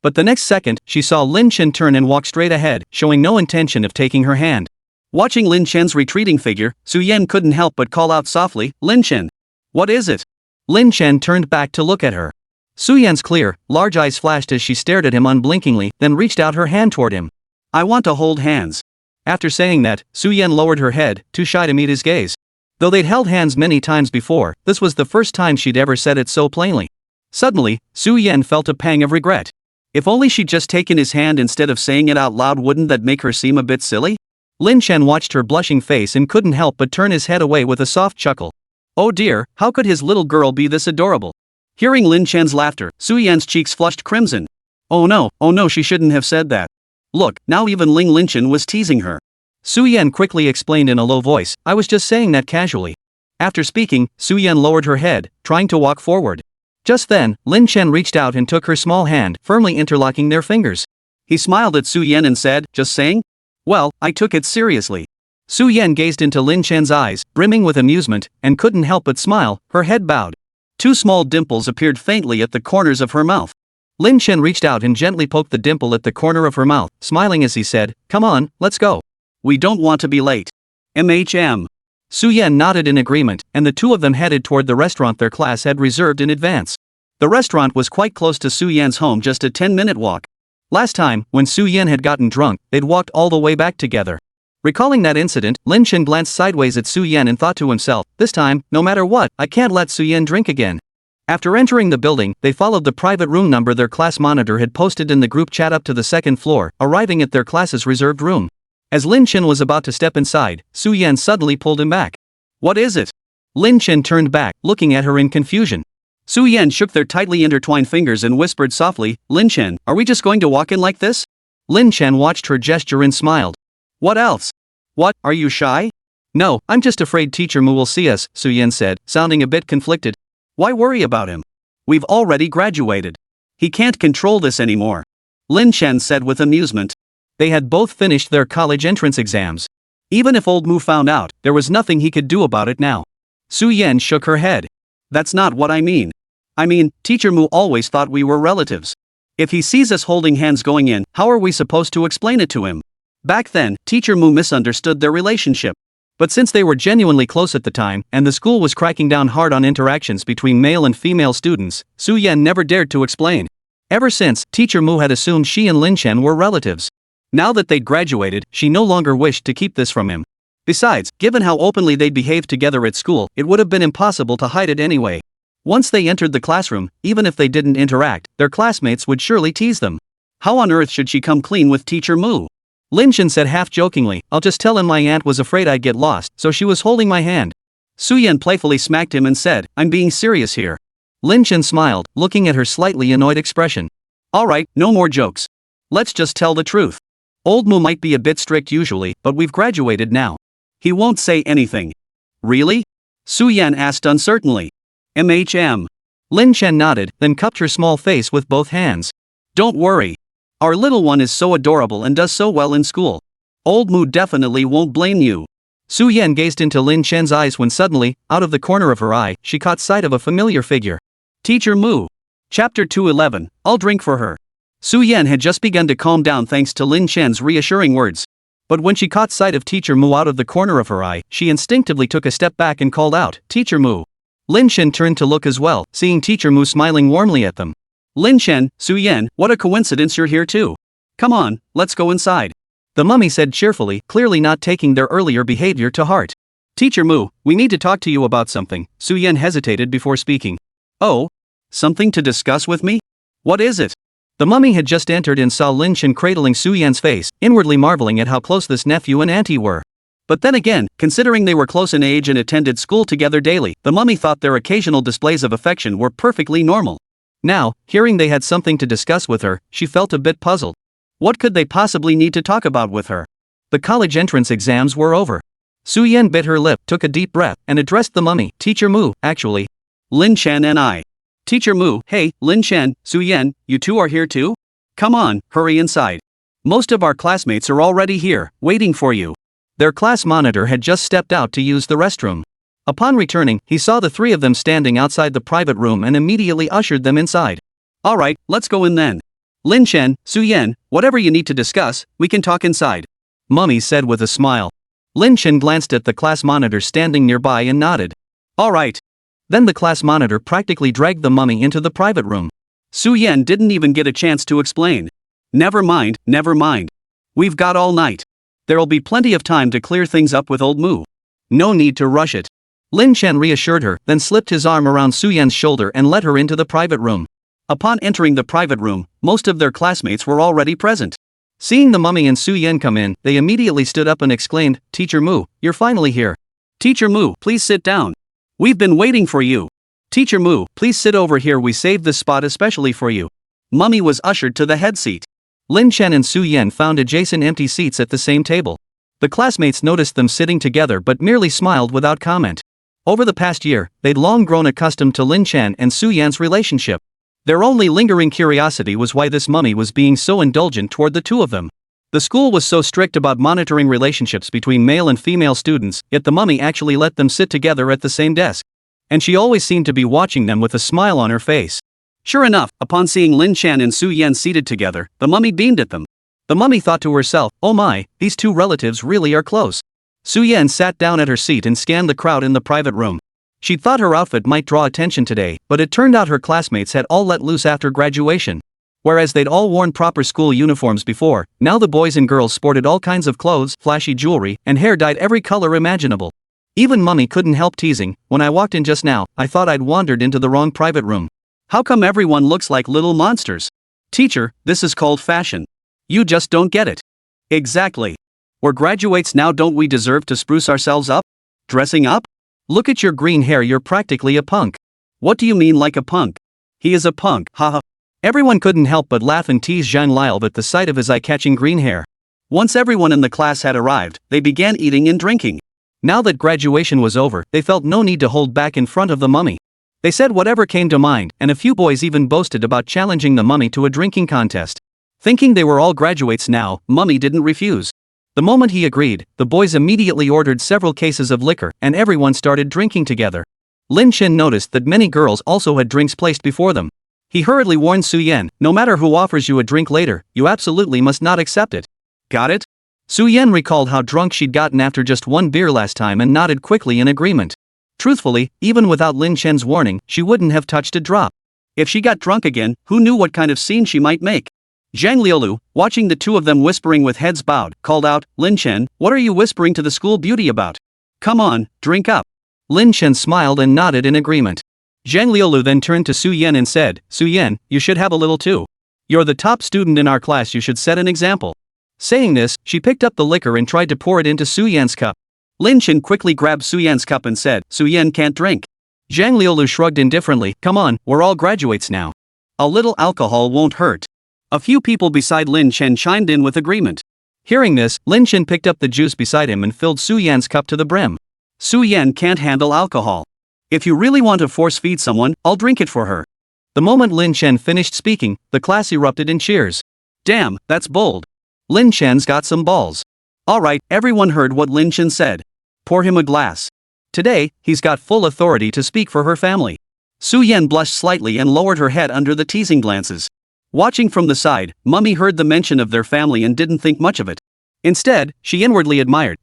[SPEAKER 2] But the next second, she saw Lin Chen turn and walk straight ahead, showing no intention of taking her hand. Watching Lin Chen's retreating figure, Su Yan couldn't help but call out softly, "Lin Chen. What is it?" Lin Chen turned back to look at her. Su Yan's clear, large eyes flashed as she stared at him unblinkingly, then reached out her hand toward him. "I want to hold hands." After saying that, Su Yan lowered her head, too shy to meet his gaze. Though they'd held hands many times before, this was the first time she'd ever said it so plainly. Suddenly, Su Yan felt a pang of regret. If only she'd just taken his hand instead of saying it out loud, wouldn't that make her seem a bit silly? Lin Chen watched her blushing face and couldn't help but turn his head away with a soft chuckle. Oh dear, how could his little girl be this adorable?
[SPEAKER 1] Hearing Lin Chan's laughter, Su Yan's cheeks flushed crimson. Oh no, she shouldn't have said that. Look, now even Lin Chen was teasing her.
[SPEAKER 2] Su Yan quickly explained in a low voice, I was just saying that casually. After speaking, Su Yan lowered her head, trying to walk forward. Just then, Lin Chen reached out and took her small hand, firmly interlocking their fingers.
[SPEAKER 1] He smiled at Su Yan and said, just saying? Well, I took it seriously.
[SPEAKER 2] Su Yan gazed into Lin Chen's eyes, brimming with amusement, and couldn't help but smile, her head bowed.
[SPEAKER 1] 2 small dimples appeared faintly at the corners of her mouth.
[SPEAKER 2] Lin Chen reached out and gently poked the dimple at the corner of her mouth, smiling as he said, come on, let's go.
[SPEAKER 1] We don't want to be late. MHM.
[SPEAKER 2] Su Yan nodded in agreement, and the two of them headed toward the restaurant their class had reserved in advance. The restaurant was quite close to Su Yan's home, just a 10-minute walk. Last time, when Su Yan had gotten drunk, they'd walked all the way back together. Recalling that incident, Lin Chen glanced sideways at Su Yan and thought to himself, this time, no matter what, I can't let Su Yan drink again. After entering the building, they followed the private room number their class monitor had posted in the group chat up to the 2nd floor, arriving at their class's reserved room. As Lin Chen was about to step inside, Su Yan suddenly pulled him back.
[SPEAKER 1] What is it?
[SPEAKER 2] Lin Chen turned back, looking at her in confusion.
[SPEAKER 1] Su Yan shook their tightly intertwined fingers and whispered softly, Lin Chen, are we just going to walk in like this?
[SPEAKER 2] Lin Chen watched her gesture and smiled.
[SPEAKER 1] What else? What, are you shy?
[SPEAKER 2] No, I'm just afraid Teacher Mu will see us, Su Yan said, sounding a bit conflicted.
[SPEAKER 1] Why worry about him? We've already graduated. He can't control this anymore. Lin Chen said with amusement.
[SPEAKER 2] They had both finished their college entrance exams.
[SPEAKER 1] Even if old Mu found out,
[SPEAKER 2] there was nothing he could do about it now. Su Yan shook her head.
[SPEAKER 1] That's not what I mean. I mean, Teacher Mu always thought we were relatives. If he sees us holding hands going in, how are we supposed to explain it to him? Back then, Teacher Mu misunderstood their relationship.
[SPEAKER 2] But since they were genuinely close at the time, and the school was cracking down hard on interactions between male and female students, Su Yan never dared to explain. Ever since, Teacher Mu had assumed she and Lin Chen were relatives. Now that they'd graduated, she no longer wished to keep this from him. Besides, given how openly they'd behaved together at school, it would have been impossible to hide it anyway. Once they entered the classroom, even if they didn't interact, their classmates would surely tease them. How on earth should she come clean with Teacher Mu? Lin Chen said half-jokingly, I'll just tell him my aunt was afraid I'd get lost, so she was holding my hand.
[SPEAKER 1] Su Yan playfully smacked him and said, I'm being serious here.
[SPEAKER 2] Lin Chen smiled, looking at her slightly annoyed expression.
[SPEAKER 1] Alright, no more jokes. Let's just tell the truth. Old Mu might be a bit strict usually, but we've graduated now. He won't say anything. Really? Su Yan asked uncertainly. MHM.
[SPEAKER 2] Lin Chen nodded, then cupped her small face with both hands.
[SPEAKER 1] Don't worry. Our little one is so adorable and does so well in school. Old Mu definitely won't blame you.
[SPEAKER 2] Su Yan gazed into Lin Chen's eyes when suddenly, out of the corner of her eye, she caught sight of a familiar figure.
[SPEAKER 1] Teacher Mu. Chapter 211, I'll drink for her. Su Yan had just begun to calm down thanks to Lin Chen's reassuring words. But when she caught sight of Teacher Mu out of the corner of her eye, she instinctively took a step back and called out, Teacher Mu. Lin Chen turned to look as well, seeing Teacher Mu smiling warmly at them. Lin Chen, Su Yan, what a coincidence you're here too. Come on, let's go inside.
[SPEAKER 2] The mummy said cheerfully, clearly not taking their earlier behavior to heart.
[SPEAKER 1] Teacher Mu, we need to talk to you about something. Su Yan hesitated before speaking. Oh? Something to discuss with me? What is it?
[SPEAKER 2] The mummy had just entered and saw Lin Chen cradling Su Yan's face, inwardly marveling at how close this nephew and auntie were. But then again, considering they were close in age and attended school together daily, the mummy thought their occasional displays of affection were perfectly normal. Now, hearing they had something to discuss with her, she felt a bit puzzled. What could they possibly need to talk about with her? The college entrance exams were over. Su Yan bit her lip, took a deep breath, and addressed the mummy. Teacher Mu, actually.
[SPEAKER 1] Lin Chen and I. Teacher Mu, hey, Lin Chen, Su Yan, you two are here too? Come on, hurry inside. Most of our classmates are already here, waiting for you. Their class monitor had just stepped out to use the restroom. Upon returning, he saw the three of them standing outside the private room and immediately ushered them inside. Alright, let's go in then. Lin Chen, Su Yan, whatever you need to discuss, we can talk inside. Mummy said with a smile. Lin Chen glanced at the class monitor standing nearby and nodded. Alright. Then the class monitor practically dragged the mummy into the private room. Su Yan didn't even get a chance to explain. Never mind. We've got all night. There'll be plenty of time to clear things up with old Mu. No need to rush it. Lin Chen reassured her, then slipped his arm around Su Yan's shoulder and led her into the private room. Upon entering the private room, most of their classmates were already present. Seeing the mummy and Su Yan come in, they immediately stood up and exclaimed, Teacher Mu, you're finally here. Teacher Mu, please sit down. We've been waiting for you. Teacher Moo, please sit over here, we saved this spot especially for you. Mummy was ushered to the head seat.
[SPEAKER 2] Lin Chen and Su Yan found adjacent empty seats at the same table. The classmates noticed them sitting together but merely smiled without comment. Over the past year, they'd long grown accustomed to Lin Chen and Su Yan's relationship. Their only lingering curiosity was why this mummy was being so indulgent toward the two of them. The school was so strict about monitoring relationships between male and female students, yet the mummy actually let them sit together at the same desk. And she always seemed to be watching them with a smile on her face.
[SPEAKER 1] Sure enough, upon seeing Lin Chen and Su Yan seated together, the mummy beamed at them.
[SPEAKER 2] The mummy thought to herself, oh my, these two relatives really are close. Su Yan sat down at her seat and scanned the crowd in the private room. She'd thought her outfit might draw attention today, but it turned out her classmates had all let loose after graduation. Whereas they'd all worn proper school uniforms before, now the boys and girls sported all kinds of clothes, flashy jewelry, and hair dyed every color imaginable. Even Mummy couldn't help teasing, when I walked in just now, I thought I'd wandered into the wrong private room.
[SPEAKER 1] How come everyone looks like little monsters? Teacher, this is called fashion. You just don't get it. Exactly. We're graduates now, don't we deserve to spruce ourselves up? Dressing up?
[SPEAKER 2] Look at your green hair, you're practically a punk.
[SPEAKER 1] What do you mean like a punk? He is a punk, haha.
[SPEAKER 2] Everyone couldn't help but laugh and tease Zhang Liao at the sight of his eye-catching green hair.
[SPEAKER 1] Once everyone in the class had arrived, they began eating and drinking.
[SPEAKER 2] Now that graduation was over, they felt no need to hold back in front of the mummy. They said whatever came to mind, and a few boys even boasted about challenging the mummy to a drinking contest. Thinking they were all graduates now, Mummy didn't refuse. The moment he agreed, the boys immediately ordered several cases of liquor, and everyone started drinking together. Lin Chen noticed that many girls also had drinks placed before them. He hurriedly warned Su Yan, no matter who offers you a drink later, you absolutely must not accept it.
[SPEAKER 1] Got it?
[SPEAKER 2] Su Yan recalled how drunk she'd gotten after just one beer last time and nodded quickly in agreement. Truthfully, even without Lin Chen's warning, she wouldn't have touched a drop.
[SPEAKER 1] If she got drunk again, who knew what kind of scene she might make? Zhang Liaolu, watching the two of them whispering with heads bowed, called out, Lin Chen, what are you whispering to the school beauty about? Come on, drink up.
[SPEAKER 2] Lin Chen smiled and nodded in agreement. Zhang Liaolu then turned to Su Yan and said, Su Yan, you should have a little too. You're the top student in our class, you should set an example. Saying this, she picked up the liquor and tried to pour it into Su Yan's cup.
[SPEAKER 1] Lin Chen quickly grabbed Su Yan's cup and said, Su Yan can't drink.
[SPEAKER 2] Zhang Liaolu shrugged indifferently, come on, we're all graduates now.
[SPEAKER 1] A little alcohol won't hurt. A few people beside Lin Chen chimed in with agreement.
[SPEAKER 2] Hearing this, Lin Chen picked up the juice beside him and filled Su Yan's cup to the brim.
[SPEAKER 1] Su Yan can't handle alcohol. If you really want to force feed someone, I'll drink it for her.
[SPEAKER 2] The moment Lin Chen finished speaking, the class erupted in cheers.
[SPEAKER 1] Damn, that's bold.
[SPEAKER 2] Lin Chen's got some balls.
[SPEAKER 1] Alright, everyone heard what Lin Chen said. Pour him a glass. Today, he's got full authority to speak for her family. Su Yan blushed slightly and lowered her head under the teasing glances. Watching from the side, Mummy heard the mention of their family and didn't think much of it. Instead, she inwardly admired,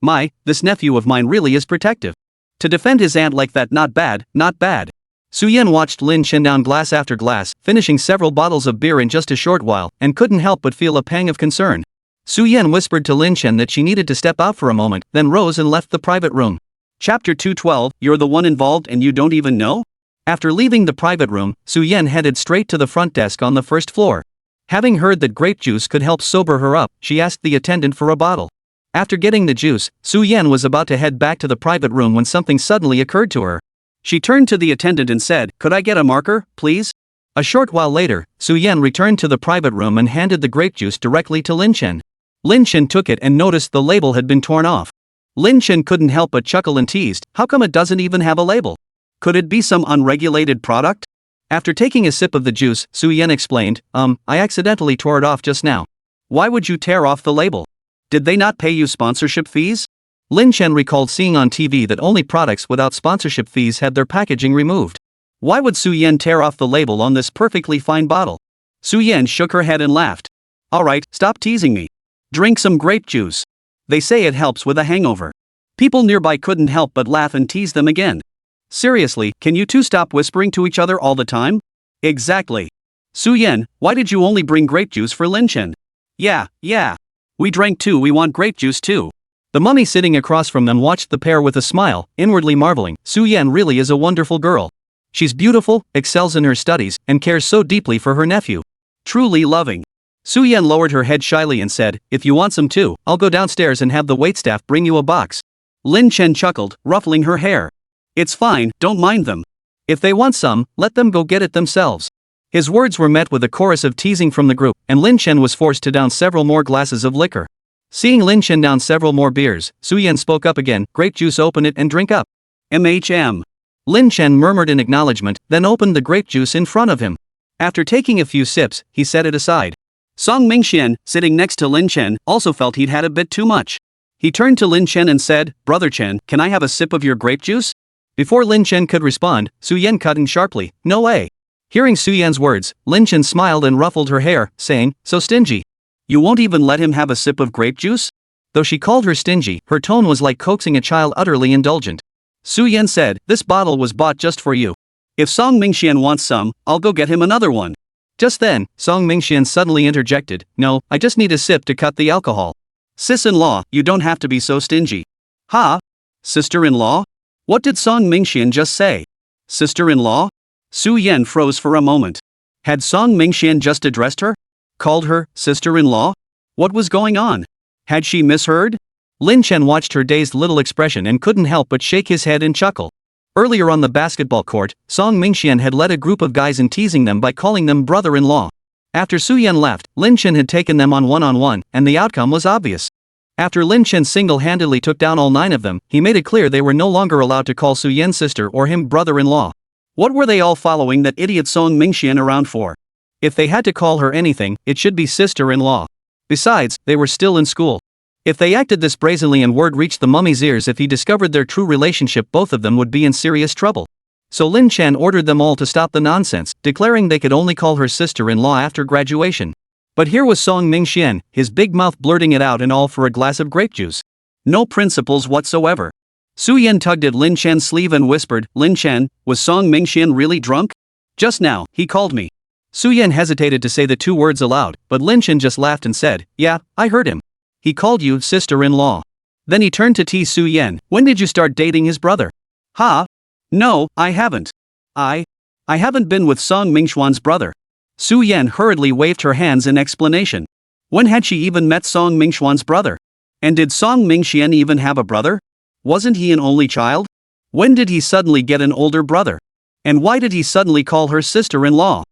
[SPEAKER 1] this nephew of mine really is protective. To defend his aunt like that, not bad, not bad. Su Yan watched Lin Chen down glass after glass, finishing several bottles of beer in just a short while, and couldn't help but feel a pang of concern. Su Yan whispered to Lin Chen that she needed to step out for a moment, then rose and left the private room. Chapter 212, You're the one involved and you don't even know?
[SPEAKER 2] After leaving the private room, Su Yan headed straight to the front desk on the first floor. Having heard that grape juice could help sober her up, she asked the attendant for a bottle. After getting the juice, Su Yan was about to head back to the private room when something suddenly occurred to her.
[SPEAKER 1] She turned to the attendant and said, Could I get a marker, please?
[SPEAKER 2] A short while later, Su Yan returned to the private room and handed the grape juice directly to Lin Chen. Lin Chen took it and noticed the label had been torn off. Lin Chen couldn't help but chuckle and teased, how come it doesn't even have a label?
[SPEAKER 1] Could it be some unregulated product?
[SPEAKER 2] After taking a sip of the juice, Su Yan explained, I accidentally tore it off just now.
[SPEAKER 1] Why would you tear off the label? Did they not pay you sponsorship fees?
[SPEAKER 2] Lin Chen recalled seeing on TV that only products without sponsorship fees had their packaging removed.
[SPEAKER 1] Why would Su Yan tear off the label on this perfectly fine bottle? Su Yan shook her head and laughed. Alright, stop teasing me. Drink some grape juice. They say it helps with a hangover. People nearby couldn't help but laugh and tease them again. Seriously, can you two stop whispering to each other all the time? Exactly. Su Yan, why did you only bring grape juice for Lin Chen? Yeah. We drank too, we want grape juice too.
[SPEAKER 2] The mummy sitting across from them watched the pair with a smile, inwardly marveling, Su Yan really is a wonderful girl. She's beautiful, excels in her studies, and cares so deeply for her nephew.
[SPEAKER 1] Truly loving.
[SPEAKER 2] Su Yan lowered her head shyly and said, If you want some too, I'll go downstairs and have the waitstaff bring you a box.
[SPEAKER 1] Lin Chen chuckled, ruffling her hair. It's fine, don't mind them.
[SPEAKER 2] If they want some, let them go get it themselves. His words were met with a chorus of teasing from the group, and Lin Chen was forced to down several more glasses of liquor. Seeing Lin Chen down several more beers, Su-yen spoke up again, grape juice, open it and drink up.
[SPEAKER 1] MHM.
[SPEAKER 2] Lin Chen murmured in acknowledgement, then opened the grape juice in front of him. After taking a few sips, he set it aside.
[SPEAKER 1] Song Mingxian, sitting next to Lin Chen, also felt he'd had a bit too much. He turned to Lin Chen and said, Brother Chen, can I have a sip of your grape juice?
[SPEAKER 2] Before Lin Chen could respond, Su-yen cut in sharply, no way. Hearing Su-yen's words, Lin Chen smiled and ruffled her hair, saying, so stingy.
[SPEAKER 1] You won't even let him have a sip of grape juice?
[SPEAKER 2] Though she called her stingy, her tone was like coaxing a child utterly indulgent.
[SPEAKER 1] Su-yen said, this bottle was bought just for you. If Song Mingxian wants some, I'll go get him another one.
[SPEAKER 2] Just then, Song Mingxian suddenly interjected, no, I just need a sip to cut the alcohol.
[SPEAKER 1] Sis-in-law, you don't have to be so stingy. Ha? Sister-in-law? What did Song Mingxian just say? Sister-in-law? Su-yen froze for a moment. Had Song Mingxian just addressed her? Called her sister-in-law? What was going on? Had she misheard?
[SPEAKER 2] Lin Chen watched her dazed little expression and couldn't help but shake his head and chuckle. Earlier on the basketball court, Song Mingxian had led a group of guys in teasing them by calling them brother-in-law. After Su-yen left, Lin Chen had taken them on one-on-one, and the outcome was obvious. After Lin Chen single-handedly took down all 9 of them, he made it clear they were no longer allowed to call Su-yen's sister or him brother-in-law.
[SPEAKER 1] What were they all following that idiot Song Mingxian around for?
[SPEAKER 2] If they had to call her anything, it should be sister-in-law. Besides, they were still in school. If they acted this brazenly and word reached the mummy's ears if he discovered their true relationship, both of them would be in serious trouble. So Lin Chen ordered them all to stop the nonsense, declaring they could only call her sister-in-law after graduation. But here was Song Mingxian, his big mouth blurting it out, and all for a glass of grape juice. No principles whatsoever. Su-yen tugged at Lin Chen's sleeve and whispered, Lin Chen, was Song Mingxian really drunk? Just now, he called me. Su-yen hesitated to say the 2 words aloud, but Lin Chen just laughed and said, yeah, I heard him. He called you sister-in-law. Then he turned to tease Su-yen, when did you start dating his brother?
[SPEAKER 1] Ha? No, I haven't. I haven't been with Song Mingxian's brother. Su-yen hurriedly waved her hands in explanation. When had she even met Song Mingxian's brother? And did Song Mingxian even have a brother? Wasn't he an only child? When did he suddenly get an older brother? And why did he suddenly call her sister-in-law?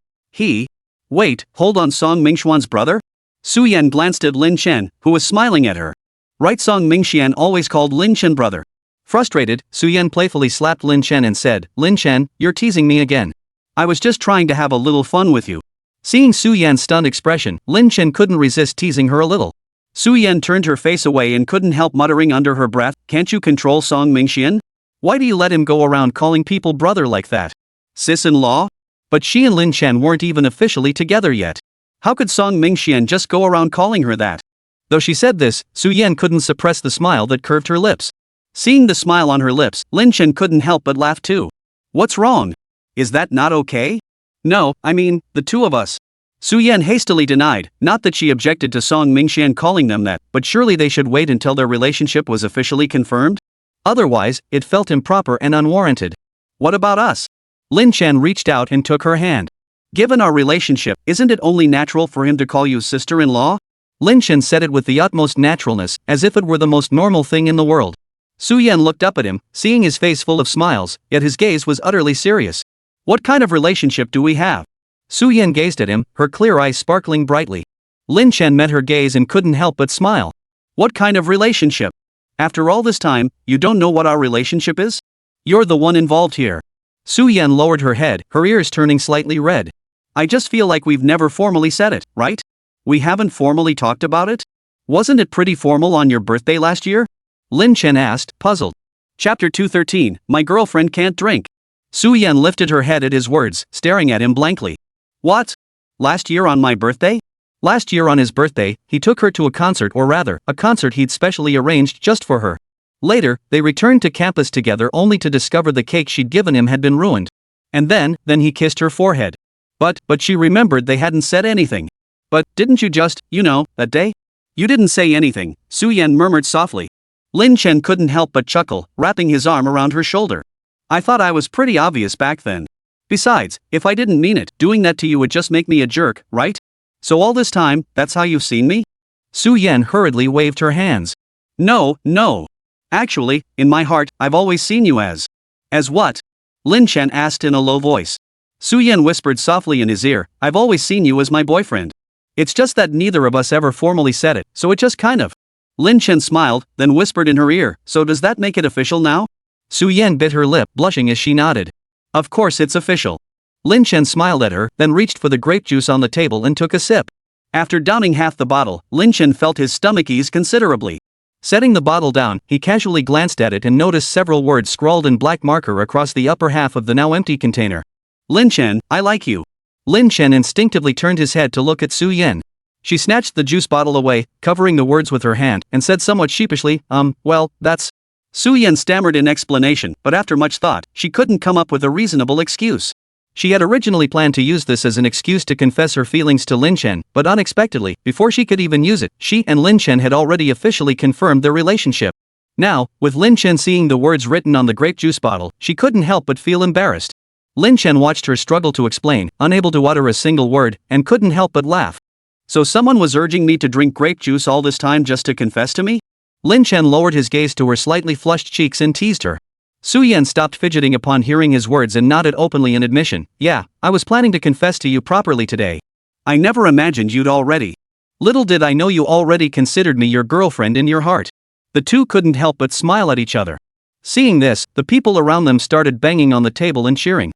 [SPEAKER 1] Wait, hold on, Song Mingxian's brother? Su-yen glanced at Lin Chen, who was smiling at her. Right, Song Mingxian always called Lin Chen brother.
[SPEAKER 2] Frustrated, Su-yen playfully slapped Lin Chen and said, Lin Chen, you're teasing me again.
[SPEAKER 1] I was just trying to have a little fun with you.
[SPEAKER 2] Seeing Su-yen's stunned expression, Lin Chen couldn't resist teasing her a little.
[SPEAKER 1] Su-yen turned her face away and couldn't help muttering under her breath, can't you control Song Mingxian? Why do you let him go around calling people brother like that? Sis-in-law? But she and Lin Chen weren't even officially together yet. How could Song Mingxian just go around calling her that? Though she said this, Su-yen couldn't suppress the smile that curved her lips. Seeing the smile on her lips, Lin Chen couldn't help but laugh too. What's wrong? Is that not okay? No, I mean, the 2 of us. Su-yen hastily denied, not that she objected to Song Mingxian calling them that, but surely they should wait until their relationship was officially confirmed? Otherwise, it felt improper and unwarranted. What about us? Lin Chen reached out and took her hand. Given our relationship, isn't it only natural for him to call you sister-in-law?
[SPEAKER 2] Lin Chen said it with the utmost naturalness, as if it were the most normal thing in the world. Su-yen looked up at him, seeing his face full of smiles, yet his gaze was utterly serious. What kind of relationship do we have? Su-yen gazed at him, her clear eyes sparkling brightly. Lin Chen met her gaze and couldn't help but smile. What kind of relationship? After all this time, you don't know what our relationship is? You're the one involved here. Su-yen lowered her head, her ears turning slightly red. I just feel like we've never formally said it, right? We haven't formally talked about it? Wasn't it pretty formal on your birthday last year? Lin Chen asked, puzzled. Chapter 213, My Girlfriend Can't Drink. Su-yen lifted her head at his words, staring at him blankly. What? Last year on my birthday? Last year on his birthday, he took her to a concert, or rather, a concert he'd specially arranged just for her. Later, they returned to campus together only to discover the cake she'd given him had been ruined. And then he kissed her forehead. But she remembered they hadn't said anything. But didn't you just, that day? You didn't say anything, Su-yen murmured softly. Lin Chen couldn't help but chuckle, wrapping his arm around her shoulder. I thought I was pretty obvious back then. Besides, if I didn't mean it, doing that to you would just make me a jerk, right? So all this time, that's how you've seen me? Su-yen hurriedly waved her hands. No. Actually, in my heart, I've always seen you as what?
[SPEAKER 1] Lin Chen asked in a low voice. Su Yan whispered softly in his ear, I've always seen you as my boyfriend. It's just that neither of us ever formally said it, so it just kind of. Lin Chen smiled, then whispered in her ear, so does that make it official now?
[SPEAKER 2] Su Yan bit her lip, blushing as she nodded.
[SPEAKER 1] Of course it's official.
[SPEAKER 2] Lin Chen smiled at her, then reached for the grape juice on the table and took a sip.
[SPEAKER 1] After downing half the bottle, Lin Chen felt his stomach ease considerably.
[SPEAKER 2] Setting the bottle down, he casually glanced at it and noticed several words scrawled in black marker across the upper half of the now empty container.
[SPEAKER 1] Lin Chen, I like you.
[SPEAKER 2] Lin Chen instinctively turned his head to look at Su Yan. She snatched the juice bottle away, covering the words with her hand, and said somewhat sheepishly, well, that's.
[SPEAKER 1] Su Yan stammered in explanation, but after much thought, she couldn't come up with a reasonable excuse.
[SPEAKER 2] She had originally planned to use this as an excuse to confess her feelings to Lin Chen, but unexpectedly, before she could even use it, she and Lin Chen had already officially confirmed their relationship. Now, with Lin Chen seeing the words written on the grape juice bottle, she couldn't help but feel embarrassed. Lin Chen watched her struggle to explain, unable to utter a single word, and couldn't help but laugh.
[SPEAKER 1] So someone was urging me to drink grape juice all this time just to confess to me?
[SPEAKER 2] Lin Chen lowered his gaze to her slightly flushed cheeks and teased her. Su Yan stopped fidgeting upon hearing his words and nodded openly in admission. Yeah, I was planning to confess to you properly today.
[SPEAKER 1] I never imagined you'd already.
[SPEAKER 2] Little did I know you already considered me your girlfriend in your heart. The two couldn't help but smile at each other. Seeing this, the people around them started banging on the table and cheering.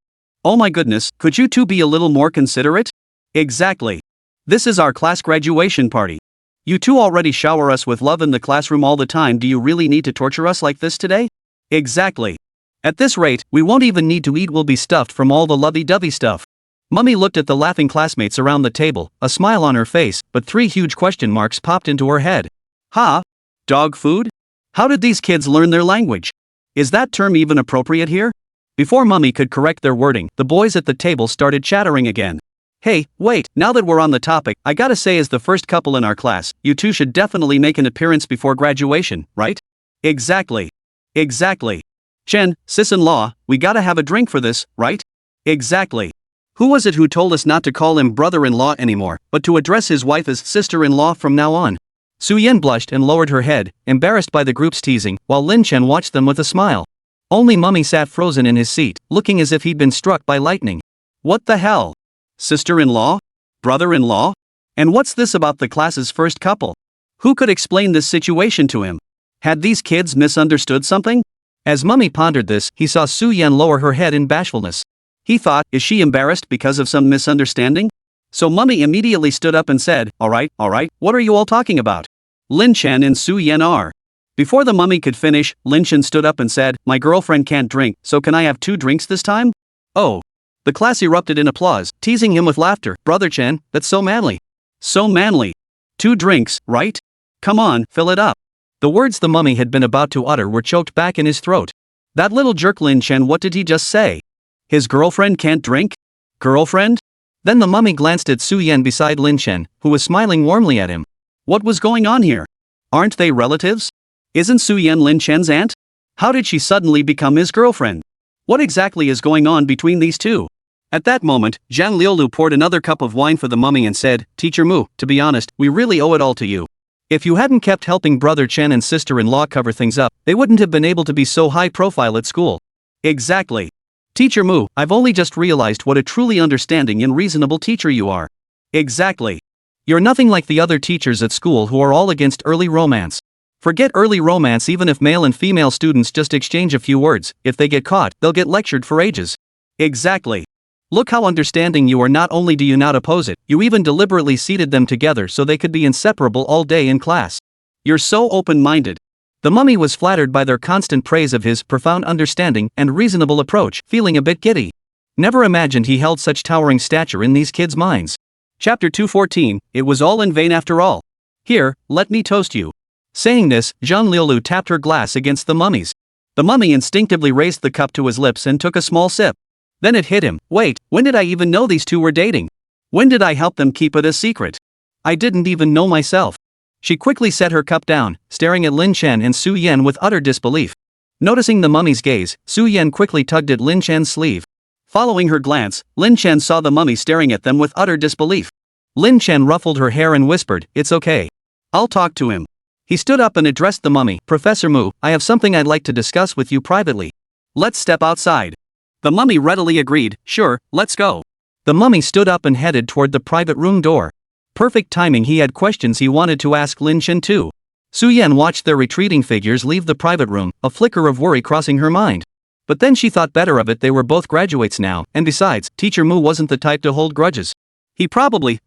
[SPEAKER 1] Oh my goodness, could you two be a little more considerate? Exactly. This is our class graduation party. You two already shower us with love in the classroom all the time. Do you really need to torture us like this today? Exactly. At this rate, we won't even need to eat, we'll be stuffed from all the lovey-dovey stuff. Mummy looked at the laughing classmates around the table, a smile on her face, but 3 huge question marks popped into her head. Ha? Dog food? How did these kids learn their language? Is that term even appropriate here? Before Mummy could correct their wording, the boys at the table started chattering again. Hey, wait, now that we're on the topic, I gotta say, as the first couple in our class, you two should definitely make an appearance before graduation, right? Exactly. Exactly. Chen, sis-in-law, we gotta have a drink for this, right? Exactly. Who was it who told us not to call him brother-in-law anymore, but to address his wife as sister-in-law from now on? Su Yan blushed and lowered her head, embarrassed by the group's teasing, while Lin Chen watched them with a smile. Only Mummy sat frozen in his seat, looking as if he'd been struck by lightning. What the hell? Sister-in-law? Brother-in-law? And what's this about the class's first couple? Who could explain this situation to him? Had these kids misunderstood something? As Mummy pondered this, he saw Su Yan lower her head in bashfulness. He thought, is she embarrassed because of some misunderstanding? So Mummy immediately stood up and said, alright, what are you all talking about? Lin Chen and Su Yan are. Before the Mummy could finish, Lin Chen stood up and said, my girlfriend can't drink, so can I have 2 drinks this time? Oh. The class erupted in applause, teasing him with laughter. Brother Chen, that's so manly. So manly. 2 drinks, right? Come on, fill it up. The words the Mummy had been about to utter were choked back in his throat. That little jerk Lin Chen, what did he just say? His girlfriend can't drink? Girlfriend? Then the Mummy glanced at Su Yan beside Lin Chen, who was smiling warmly at him. What was going on here? Aren't they relatives? Isn't Su Yan Lin Chen's aunt? How did she suddenly become his girlfriend? What exactly is going on between these two? At that moment, Zhang Liulu poured another cup of wine for the Mummy and said, Teacher Mu, to be honest, we really owe it all to you. If you hadn't kept helping Brother Chen and sister-in-law cover things up, they wouldn't have been able to be so high profile at school. Exactly. Teacher Mu, I've only just realized what a truly understanding and reasonable teacher you are. Exactly. You're nothing like the other teachers at school who are all against early romance. Forget early romance. Even if male and female students just exchange a few words, if they get caught, they'll get lectured for ages. Exactly. Look how understanding you are. Not only do you not oppose it, you even deliberately seated them together so they could be inseparable all day in class. You're so open-minded. The Mummy was flattered by their constant praise of his profound understanding and reasonable approach, feeling a bit giddy. Never imagined he held such towering stature in these kids' minds. Chapter 214, It was all in vain after all. Here, let me toast you. Saying this, Zhang Liulu tapped her glass against the Mummy's. The Mummy instinctively raised the cup to his lips and took a small sip. Then it hit him. Wait, when did I even know these two were dating? When did I help them keep it a secret? I didn't even know myself. She quickly set her cup down, staring at Lin Chen and Su Yan with utter disbelief. Noticing the Mummy's gaze, Su Yan quickly tugged at Lin Chen's sleeve. Following her glance, Lin Chen saw the Mummy staring at them with utter disbelief. Lin Chen ruffled her hair and whispered, It's okay. I'll talk to him. He stood up and addressed the Mummy. Professor Mu, I have something I'd like to discuss with you privately. Let's step outside. The mummy readily agreed, sure, let's go.
[SPEAKER 2] The mummy stood up and headed toward the private room door. Perfect timing, he had questions he wanted to ask Lin Chen too. Su-Yen watched their retreating figures leave the private room, a flicker of worry crossing her mind. But then she thought better of it, they were both graduates now, and besides, Teacher Mu wasn't the type to hold grudges.
[SPEAKER 1] He probably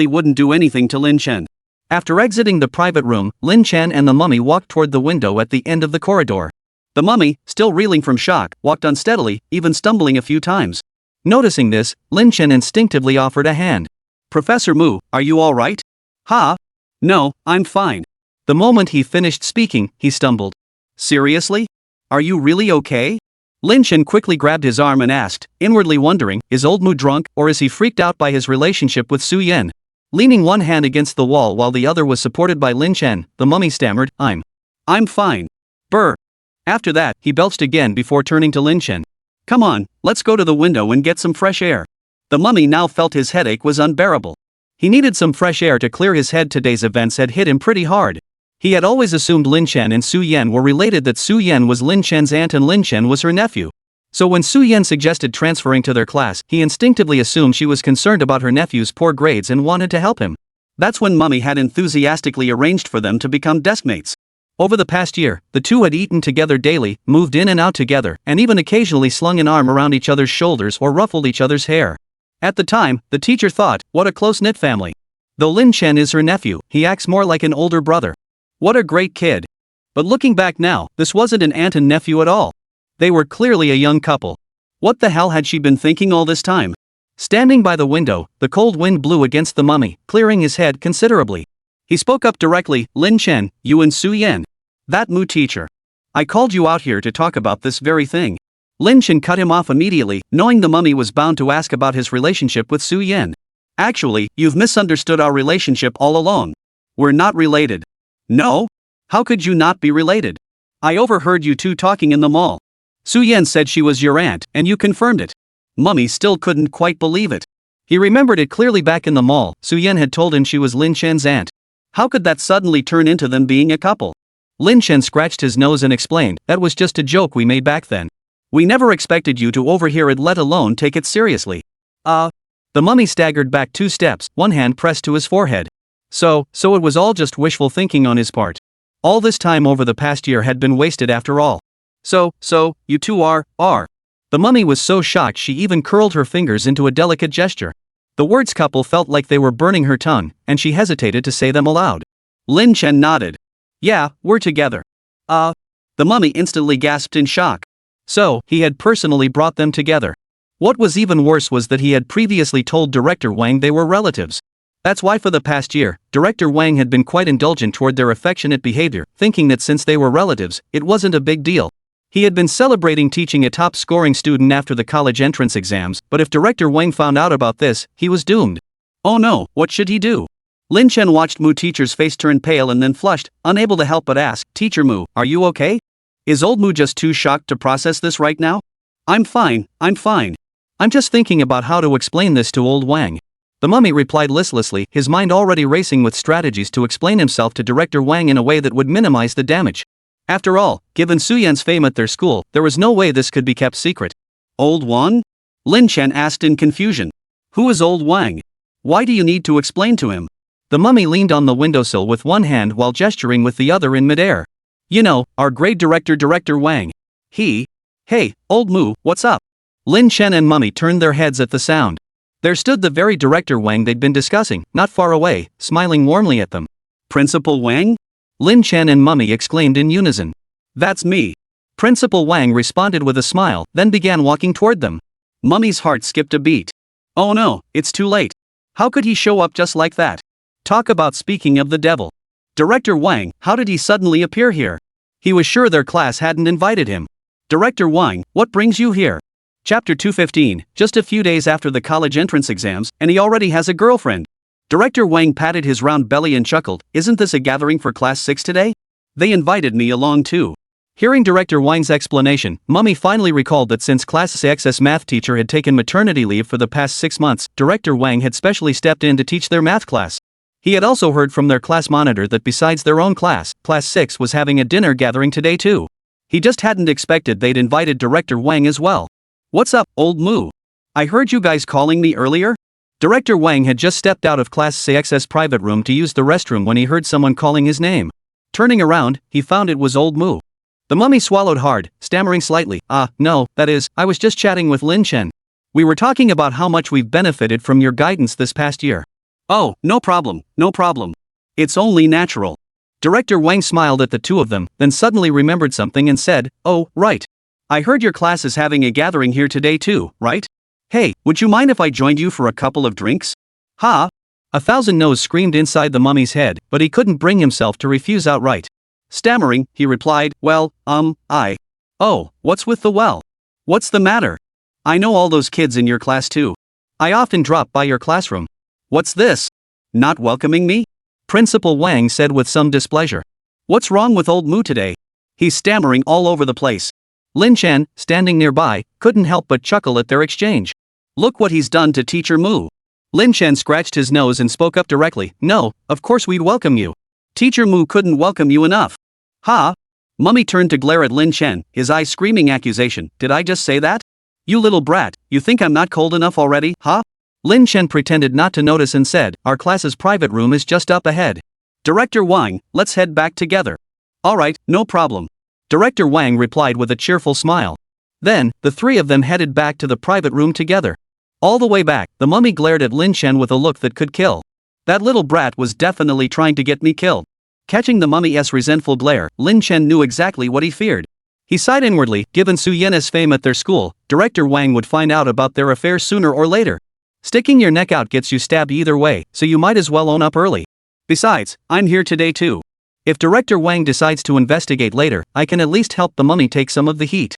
[SPEAKER 1] wouldn't do anything to Lin Chen.
[SPEAKER 2] After exiting the private room, Lin Chen and the mummy walked toward the window at the end of the corridor.
[SPEAKER 1] The mummy, still reeling from shock, walked unsteadily, even stumbling a few times.
[SPEAKER 2] Noticing this, Lin Chen instinctively offered a hand.
[SPEAKER 1] Professor Mu, are you all right? Ha? No, I'm fine.
[SPEAKER 2] The moment he finished speaking, he stumbled.
[SPEAKER 1] Seriously? Are you really okay?
[SPEAKER 2] Lin Chen quickly grabbed his arm and asked, inwardly wondering, is old Mu drunk, or is he freaked out by his relationship with Su-Yen? Leaning one hand against the wall while the other was supported by Lin Chen, the mummy stammered, I'm
[SPEAKER 1] fine.
[SPEAKER 2] Brr. After that, he belched again before turning to Lin Chen.
[SPEAKER 1] Come on, let's go to the window and get some fresh air. The mummy now felt his headache was unbearable.
[SPEAKER 2] He needed some fresh air to clear his head. Today's events had hit him pretty hard. He had always assumed Lin Chen and Su-Yen were related, that Su-Yen was Lin Chen's aunt and Lin Chen was her nephew. So when Su-Yen suggested transferring to their class, he instinctively assumed she was concerned about her nephew's poor grades and wanted to help him.
[SPEAKER 1] That's when Mummy had enthusiastically arranged for them to become deskmates.
[SPEAKER 2] Over the past year, the two had eaten together daily, moved in and out together, and even occasionally slung an arm around each other's shoulders or ruffled each other's hair. At the time, the teacher thought, what a close-knit family. Though Lin Chen is her nephew, he acts more like an older brother. What a great kid. But looking back now, this wasn't an aunt and nephew at all. They were clearly a young couple. What the hell had she been thinking all this time? Standing by the window, the cold wind blew against the mummy, clearing his head considerably. He spoke up directly, Lin Chen, you and Su-Yen. That Mu teacher. I called you out here to talk about this very thing. Lin Chen cut him off immediately, knowing the mummy was bound to ask about his relationship with Su-Yen. Actually, you've misunderstood our relationship all along. We're not related. No? How could you not be related? I overheard you two talking in the mall. Su-Yen said she was your aunt, and you confirmed it. Mummy still couldn't quite believe it. He remembered it clearly back in the mall. Su-Yen had told him she was Lin Chen's aunt. How could that suddenly turn into them being a couple? Lin Chen scratched his nose and explained, that was just a joke we made back then. We never expected you to overhear it, let alone take it seriously. The mummy staggered back 2 steps, one hand pressed to his forehead. So it was all just wishful thinking on his part. All this time over the past year had been wasted after all. So, you two are. The mummy was so shocked she even curled her fingers into a delicate gesture. The words couple felt like they were burning her tongue, and she hesitated to say them aloud. Lin Chen nodded. Yeah, we're together. The mummy instantly gasped in shock. So, he had personally brought them together. What was even worse was that he had previously told Director Wang they were relatives. That's why for the past year, Director Wang had been quite indulgent toward their affectionate behavior, thinking that since they were relatives, it wasn't a big deal. He had been celebrating teaching a top-scoring student after the college entrance exams, but if Director Wang found out about this, he was doomed. Oh no, what should he do? Lin Chen watched Mu teacher's face turn pale and then flushed, unable to help but ask, Teacher Mu, are you okay? Is old Mu just too shocked to process this right now? I'm fine. I'm just thinking about how to explain this to old Wang. The mummy replied listlessly, his mind already racing with strategies to explain himself to Director Wang in a way that would minimize the damage. After all, given Su-Yen's fame at their school, there was no way this could be kept secret. Old Wang? Lin Chen asked in confusion. Who is old Wang? Why do you need to explain to him? The mummy leaned on the windowsill with one hand while gesturing with the other in midair. You know, our grade director, Director Wang. Hey, old Mu, what's up? Lin Chen and mummy turned their heads at the sound. There stood the very Director Wang they'd been discussing, not far away, smiling warmly at them. Principal Wang? Lin Chen and mummy exclaimed in unison. That's me. Principal Wang responded with a smile, then began walking toward them. Mummy's heart skipped a beat. Oh no, it's too late. How could he show up just like that? Talk about speaking of the devil. Director Wang, how did he suddenly appear here? He was sure their class hadn't invited him. Director Wang, what brings you here? Chapter 215, just a few days after the college entrance exams, and he already has a girlfriend. Director Wang patted his round belly and chuckled, isn't this a gathering for Class 6 today? They invited me along too. Hearing Director Wang's explanation, Mummy finally recalled that since Class 6's math teacher had taken maternity leave for the past 6 months, Director Wang had specially stepped in to teach their math class. He had also heard from their class monitor that besides their own class, Class 6 was having a dinner gathering today too. He just hadn't expected they'd invited Director Wang as well.
[SPEAKER 1] What's up, old Moo? I heard you guys calling me earlier?
[SPEAKER 2] Director Wang had just stepped out of Class CX's private room to use the restroom when he heard someone calling his name. Turning around, he found it was old Moo. The mummy swallowed hard, stammering slightly. No, that is, I was just chatting with Lin Chen. We were talking about how much we've benefited from your guidance this past year.
[SPEAKER 1] Oh, no problem, no problem. It's only natural.
[SPEAKER 2] Director Wang smiled at the two of them, then suddenly remembered something and said, "Oh, right.
[SPEAKER 1] I heard your class is having a gathering here today too, right? Hey, would you mind if I joined you for a couple of drinks? Ha!"
[SPEAKER 2] A thousand no's screamed inside the mummy's head, but he couldn't bring himself to refuse outright.
[SPEAKER 1] Stammering, he replied, "Well, Oh, what's with the well? What's the matter? I know all those kids in your class too.
[SPEAKER 2] I often drop by your classroom."
[SPEAKER 1] What's this? Not welcoming me?
[SPEAKER 2] Principal Wang said with some displeasure.
[SPEAKER 1] What's wrong with old Moo today? He's stammering all over the place.
[SPEAKER 2] Lin Chen, standing nearby, couldn't help but chuckle at their exchange.
[SPEAKER 1] Look what he's done to Teacher Moo.
[SPEAKER 2] Lin Chen scratched his nose and spoke up directly. "No, of course we'd welcome you.
[SPEAKER 1] Teacher Moo couldn't welcome you enough." Ha! Mummy turned to glare at Lin Chen, his eyes screaming accusation. Did I just say that? You little brat, you think I'm not cold enough already, huh?
[SPEAKER 2] Lin Chen pretended not to notice and said, "Our class's private room is just up ahead.
[SPEAKER 1] Director Wang, let's head back together." "Alright, no problem."
[SPEAKER 2] Director Wang replied with a cheerful smile. Then, the three of them headed back to the private room together. All the way back, the mummy glared at Lin Chen with a look that could kill.
[SPEAKER 1] That little brat was definitely trying to get me killed. Catching the mummy's resentful glare, Lin Chen knew exactly what he feared.
[SPEAKER 2] He sighed inwardly. Given Su Yen's fame at their school, Director Wang would find out about their affair sooner or later. Sticking your neck out gets you stabbed either way, so you might as well own up early.
[SPEAKER 1] Besides, I'm here today too.
[SPEAKER 2] If Director Wang decides to investigate later, I can at least help the mummy take some of the heat.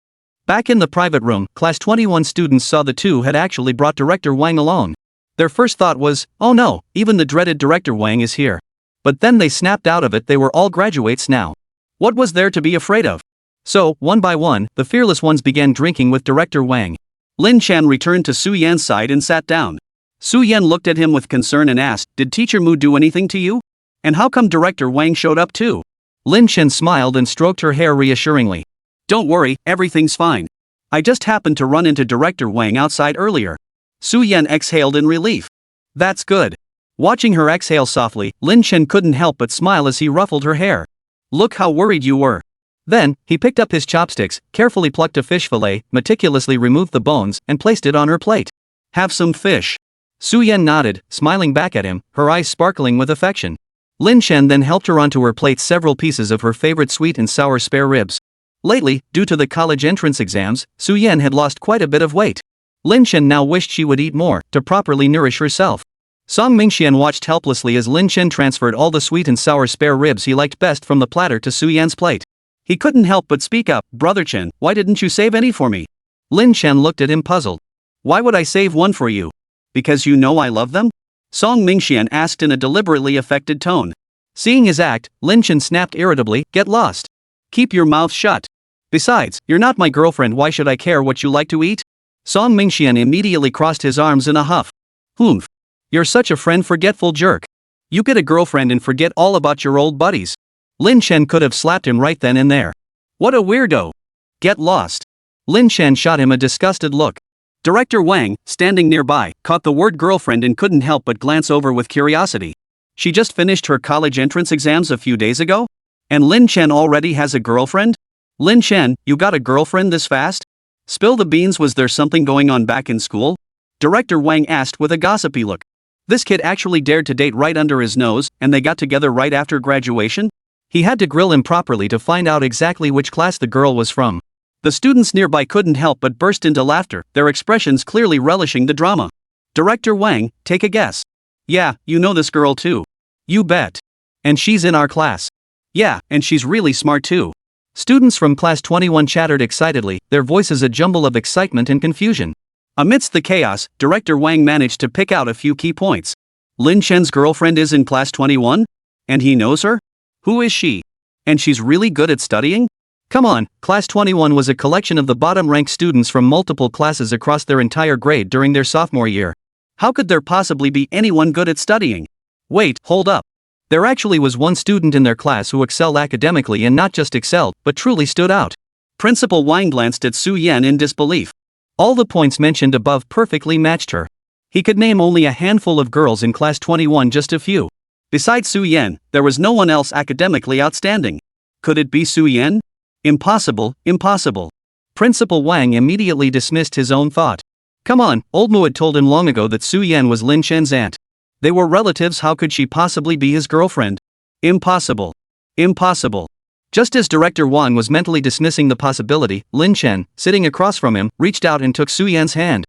[SPEAKER 2] Back in the private room, Class 21 students saw the two had actually brought Director Wang along. Their first thought was, "Oh no, even the dreaded Director Wang is here." But then they snapped out of it. They were all graduates now.
[SPEAKER 1] What was there to be afraid of?
[SPEAKER 2] So, one by one, the fearless ones began drinking with Director Wang.
[SPEAKER 1] Lin Chen returned to Su Yan's side and sat down. Su Yan looked at him with concern and asked, "Did Teacher Moo do anything to you? And how come Director Wang showed up too?"
[SPEAKER 2] Lin Chen smiled and stroked her hair reassuringly.
[SPEAKER 1] "Don't worry, everything's fine. I just happened to run into Director Wang outside earlier." Su Yan exhaled in relief. "That's good." Watching her exhale softly, Lin Chen couldn't help but smile as he ruffled her hair. "Look how worried you were."
[SPEAKER 2] Then, he picked up his chopsticks, carefully plucked a fish fillet, meticulously removed the bones, and placed it on her plate.
[SPEAKER 1] "Have some fish."
[SPEAKER 2] Su Yan nodded, smiling back at him, her eyes sparkling with affection. Lin Chen then helped her onto her plate several pieces of her favorite sweet and sour spare ribs. Lately, due to the college entrance exams, Su Yan had lost quite a bit of weight. Lin Chen now wished she would eat more, to properly nourish herself. Song Mingxian watched helplessly as Lin Chen transferred all the sweet and sour spare ribs he liked best from the platter to Su Yan's plate.
[SPEAKER 1] He couldn't help but speak up, "Brother Chen, why didn't you save any for me?"
[SPEAKER 2] Lin Chen looked at him puzzled.
[SPEAKER 1] "Why would I save one for you? Because you know I love them?" Song Mingxian asked in a deliberately affected tone.
[SPEAKER 2] Seeing his act, Lin Chen snapped irritably, "Get lost.
[SPEAKER 1] Keep your mouth shut. Besides, you're not my girlfriend, why should I care what you like to eat?" Song Mingxian immediately crossed his arms in a huff. "Humph. You're such a friend-forgetful jerk. You get a girlfriend and forget all about your old buddies."
[SPEAKER 2] Lin Chen could have slapped him right then and there.
[SPEAKER 1] "What a weirdo. Get lost."
[SPEAKER 2] Lin Chen shot him a disgusted look.
[SPEAKER 1] Director Wang, standing nearby, caught the word girlfriend and couldn't help but glance over with curiosity. She just finished her college entrance exams a few days ago? And Lin Chen already has a girlfriend? Lin Chen, you got a girlfriend this fast? Spill the beans, was there something going on back in school? Director Wang asked with a gossipy look. This kid actually dared to date right under his nose, and they got together right after graduation? He had to grill him properly to find out exactly which class the girl was from. The students nearby couldn't help but burst into laughter, their expressions clearly relishing the drama. Director Wang, take a guess. Yeah, you know this girl too.
[SPEAKER 2] You bet. And she's in our class.
[SPEAKER 1] Yeah, and she's really smart too.
[SPEAKER 2] Students from Class 21 chattered excitedly, their voices a jumble of excitement and confusion.
[SPEAKER 1] Amidst the chaos, Director Wang managed to pick out a few key points. Lin Chen's girlfriend is in Class 21? And he knows her? Who is she? And she's really good at studying?
[SPEAKER 2] Come on, Class 21 was a collection of the bottom-ranked students from multiple classes across their entire grade during their sophomore year.
[SPEAKER 1] How could there possibly be anyone good at studying? Wait, hold up.
[SPEAKER 2] There actually was one student in their class who excelled academically, and not just excelled, but truly stood out.
[SPEAKER 1] Principal Wang glanced at Su Yan in disbelief.
[SPEAKER 2] All the points mentioned above perfectly matched her. He could name only a handful of girls in class 21, just a few.
[SPEAKER 1] Besides Su Yan, there was no one else academically outstanding. Could it be Su Yan? Impossible, impossible.
[SPEAKER 2] Principal Wang immediately dismissed his own thought. Come on, old Mu had told him long ago that Su Yan was Lin Shen's aunt. They were relatives, how could she possibly be his girlfriend?
[SPEAKER 1] Impossible. Impossible.
[SPEAKER 2] Just as Director Wang was mentally dismissing the possibility, Lin Shen, sitting across from him, reached out and took Su Yan's hand.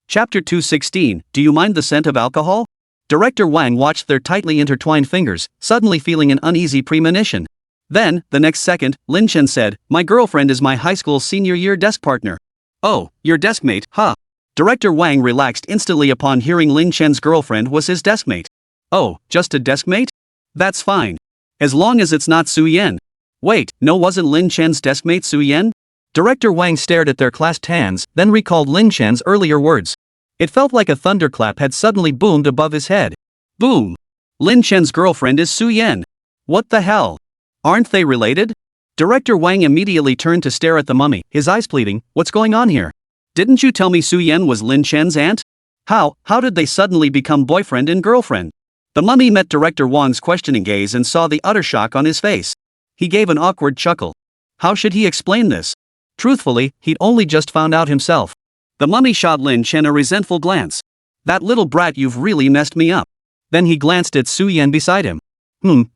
[SPEAKER 1] Chapter 216, Do you mind the scent of alcohol? Director Wang watched their tightly intertwined fingers, suddenly feeling an uneasy premonition. Then, the next second, Lin Shen said, My girlfriend is my high school senior year desk partner.
[SPEAKER 2] Oh, your deskmate, huh?
[SPEAKER 1] Director Wang relaxed instantly upon hearing Lin Shen's girlfriend was his deskmate.
[SPEAKER 2] Oh, just a deskmate?
[SPEAKER 1] That's fine. As long as it's not Su Yan. Wait, no, wasn't Lin Shen's deskmate Su Yan?
[SPEAKER 2] Director Wang stared at their clasped hands, then recalled Lin Shen's earlier words. It felt like a thunderclap had suddenly boomed above his head.
[SPEAKER 1] Boom! Lin Shen's girlfriend is Su Yan. What the hell? Aren't they related? Director Wang immediately turned to stare at the mummy, his eyes pleading, What's going on here? Didn't you tell me Su Yan was Lin Shen's aunt? How did they suddenly become boyfriend and girlfriend? The mummy met Director Wang's questioning gaze and saw the utter shock on his face. He gave an awkward chuckle. How should he explain this? Truthfully, he'd only just found out himself. The mummy shot Lin Shen a resentful glance. That little brat, you've really messed me up. Then he glanced at Su Yan beside him.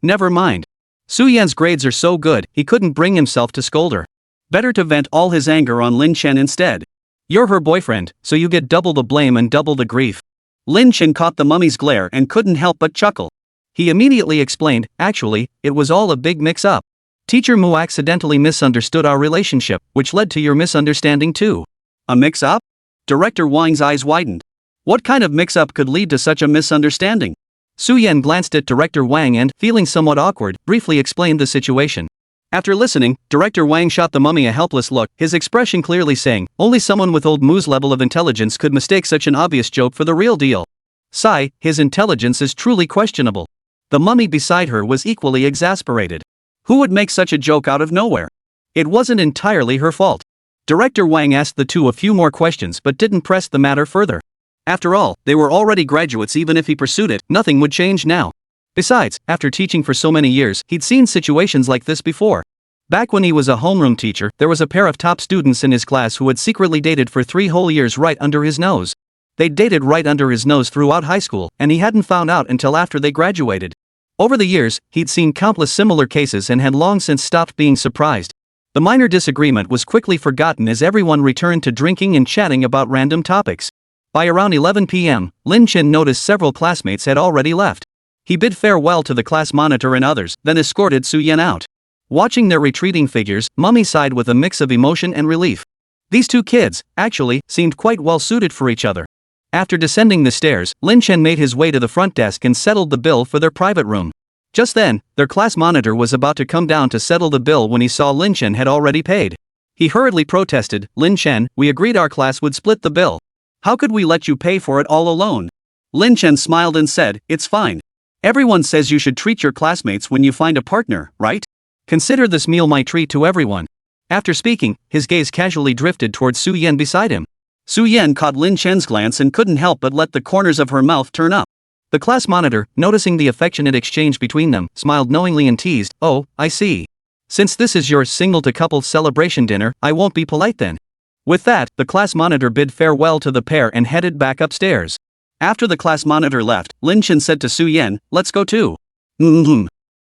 [SPEAKER 2] Never mind. Su Yan's grades are so good, he couldn't bring himself to scold her.
[SPEAKER 1] Better to vent all his anger on Lin Shen instead.
[SPEAKER 2] You're her boyfriend, so you get double the blame and double the grief.
[SPEAKER 1] Lin Shen caught the mummy's glare and couldn't help but chuckle.
[SPEAKER 2] He immediately explained, Actually, it was all a big mix-up. Teacher Mu accidentally misunderstood our relationship, which led to your misunderstanding too.
[SPEAKER 1] A mix-up? Director Wang's eyes widened. What kind of mix-up could lead to such a misunderstanding?
[SPEAKER 2] Su Yan glanced at Director Wang and, feeling somewhat awkward, briefly explained the situation. After listening, Director Wang shot the mummy a helpless look, his expression clearly saying, only someone with old Mu's level of intelligence could mistake such an obvious joke for the real deal. Sigh, his intelligence is truly questionable. The mummy beside her was equally exasperated.
[SPEAKER 1] Who would make such a joke out of nowhere?
[SPEAKER 2] It wasn't entirely her fault. Director Wang asked the two a few more questions but didn't press the matter further. After all, they were already graduates. Even if he pursued it, nothing would change now. Besides, after teaching for so many years, he'd seen situations like this before. Back when he was a homeroom teacher, there was a pair of top students in his class who had secretly dated for 3 whole years right under his nose. They'd dated right under his nose throughout high school, and he hadn't found out until after they graduated. Over the years, he'd seen countless similar cases and had long since stopped being surprised. The minor disagreement was quickly forgotten as everyone returned to drinking and chatting about random topics. By around 11 p.m., Lin Shen noticed several classmates had already left. He bid farewell to the class monitor and others, then escorted Su Yan out. Watching their retreating figures, Mummy sighed with a mix of emotion and relief. These two kids, actually, seemed quite well suited for each other. After descending the stairs, Lin Shen made his way to the front desk and settled the bill for their private room. Just then, their class monitor was about to come down to settle the bill when he saw Lin Shen had already paid. He hurriedly protested, Lin Shen, we agreed our class would split the bill. How could we let you pay for it all alone? Lin Shen smiled and said, it's fine. Everyone says you should treat your classmates when you find a partner, right? Consider this meal my treat to everyone. After speaking, his gaze casually drifted towards Su Yan beside him. Su Yan caught Lin Shen's glance and couldn't help but let the corners of her mouth turn up. The class monitor, noticing the affectionate exchange between them, smiled knowingly and teased, oh, I see. Since this is your single-to-couple celebration dinner, I won't be polite then. With that, the class monitor bid farewell to the pair and headed back upstairs. After the class monitor left, Lin Shen said to Su Yan, let's go too.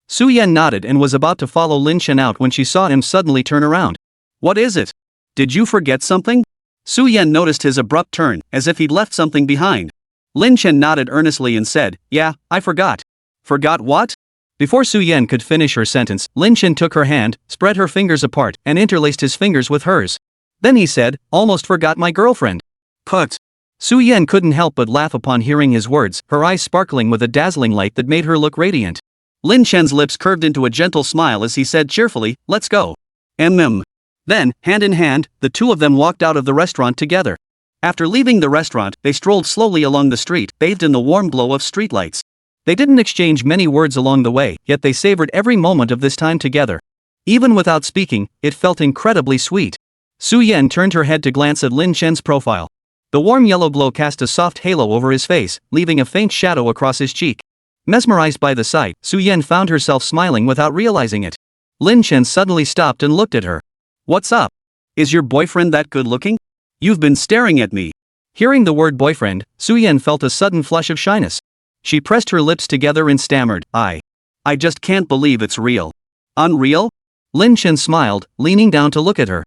[SPEAKER 2] Su Yan nodded and was about to follow Lin Shen out when she saw him suddenly turn around. What is it? Did you forget something? Su Yan noticed his abrupt turn, as if he'd left something behind. Lin Shen nodded earnestly and said, yeah, I forgot. Forgot what? Before Su Yan could finish her sentence, Lin Shen took her hand, spread her fingers apart, and interlaced his fingers with hers. Then he said, almost forgot my girlfriend. Put. Su Yan couldn't help but laugh upon hearing his words, her eyes sparkling with a dazzling light that made her look radiant. Lin Shen's lips curved into a gentle smile as he said cheerfully, let's go. Then, hand in hand, the two of them walked out of the restaurant together. After leaving the restaurant, they strolled slowly along the street, bathed in the warm glow of streetlights. They didn't exchange many words along the way, yet they savored every moment of this time together. Even without speaking, it felt incredibly sweet. Su Yan turned her head to glance at Lin Chen's profile. The warm yellow glow cast a soft halo over his face, leaving a faint shadow across his cheek. Mesmerized by the sight, Su Yan found herself smiling without realizing it. Lin Chen suddenly stopped and looked at her.
[SPEAKER 1] What's up? Is your boyfriend that good looking? You've been staring at me.
[SPEAKER 2] Hearing the word boyfriend, Su Yan felt a sudden flush of shyness. She pressed her lips together and stammered, I
[SPEAKER 1] just can't believe it's real. Unreal?
[SPEAKER 2] Lin Chen smiled, leaning down to look at her.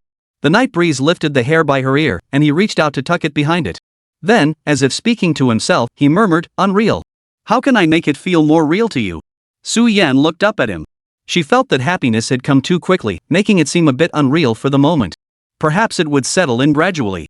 [SPEAKER 2] The night breeze lifted the hair by her ear, and he reached out to tuck it behind it. Then, as if speaking to himself, he murmured, unreal.
[SPEAKER 1] How can I make it feel more real to you? Su Yan looked up at him.
[SPEAKER 2] She felt that happiness had come too quickly, making it seem a bit unreal for the moment.
[SPEAKER 1] Perhaps it would settle in gradually.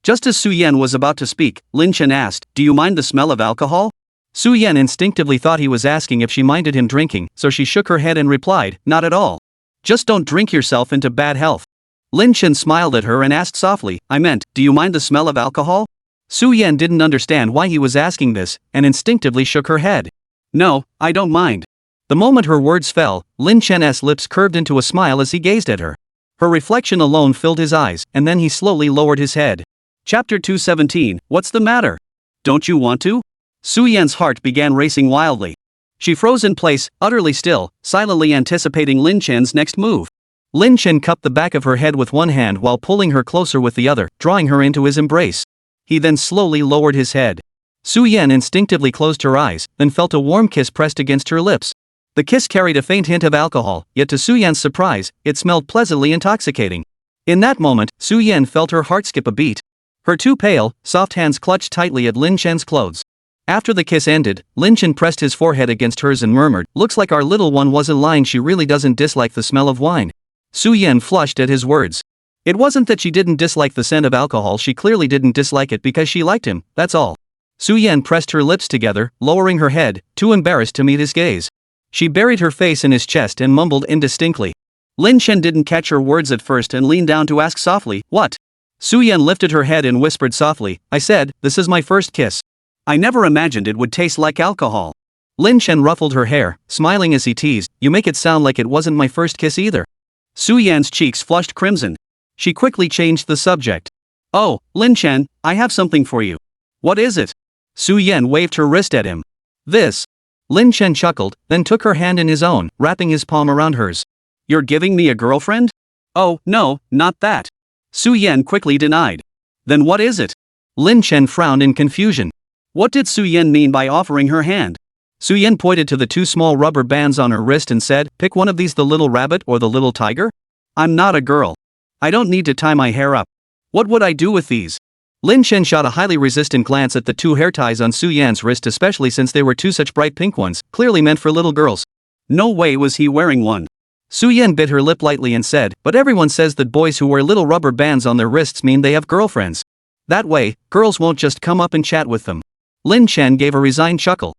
[SPEAKER 1] Just as Su Yan was about to speak, Lin Chen asked, do you mind the smell of alcohol?
[SPEAKER 2] Su Yan instinctively thought he was asking if she minded him drinking, so she shook her head and replied, not at all.
[SPEAKER 1] Just don't drink yourself into bad health.
[SPEAKER 2] Lin Chen smiled at her and asked softly, I meant, do you mind the smell of alcohol? Su Yan didn't understand why he was asking this, and instinctively shook her head.
[SPEAKER 1] No, I don't mind.
[SPEAKER 2] The moment her words fell, Lin Chen's lips curved into a smile as he gazed at her. Her reflection alone filled his eyes, and then he slowly lowered his head.
[SPEAKER 1] Chapter 217, What's the matter? Don't you want to? Su Yan's heart began racing wildly. She froze in place, utterly still, silently anticipating Lin Chen's next move.
[SPEAKER 2] Lin Chen cupped the back of her head with one hand while pulling her closer with the other, drawing her into his embrace. He then slowly lowered his head. Su Yan instinctively closed her eyes, then felt a warm kiss pressed against her lips. The kiss carried a faint hint of alcohol, yet to Su Yan's surprise, it smelled pleasantly intoxicating. In that moment, Su Yan felt her heart skip a beat. Her two pale, soft hands clutched tightly at Lin Chen's clothes. After the kiss ended, Lin Chen pressed his forehead against hers and murmured, looks like our little one wasn't lying, she really doesn't dislike the smell of wine. Su Yan flushed at his words. It wasn't that she didn't dislike the scent of alcohol, she clearly didn't dislike it because she liked him, that's all. Su Yan pressed her lips together, lowering her head, too embarrassed to meet his gaze. She buried her face in his chest and mumbled indistinctly.
[SPEAKER 1] Lin Chen didn't catch her words at first and leaned down to ask softly, what?
[SPEAKER 2] Su Yan lifted her head and whispered softly, I said, this is my first kiss.
[SPEAKER 1] I never imagined it would taste like alcohol.
[SPEAKER 2] Lin Chen ruffled her hair, smiling as he teased, you make it sound like it wasn't my first kiss either.
[SPEAKER 1] Su Yan's cheeks flushed crimson. She quickly changed the subject. Oh, Lin Chen, I have something for you. What is it?
[SPEAKER 2] Su Yan waved her wrist at him. This. Lin Chen chuckled, then took her hand in his own, wrapping his palm around hers.
[SPEAKER 1] You're giving me a girlfriend? Oh, no, not that. Su Yan quickly denied. Then what is it?
[SPEAKER 2] Lin Chen frowned in confusion.
[SPEAKER 1] What did Su Yan mean by offering her hand?
[SPEAKER 2] Su Yan pointed to the two small rubber bands on her wrist and said, pick one of these, the little rabbit or the little tiger?
[SPEAKER 1] I'm not a girl. I don't need to tie my hair up. What would I do with these?
[SPEAKER 2] Lin Chen shot a highly resistant glance at the two hair ties on Su Yan's wrist, especially since they were two such bright pink ones, clearly meant for little girls.
[SPEAKER 1] No way was he wearing one.
[SPEAKER 2] Su Yan bit her lip lightly and said, but everyone says that boys who wear little rubber bands on their wrists mean they have girlfriends. That way, girls won't just come up and chat with them. Lin Chen gave a resigned chuckle.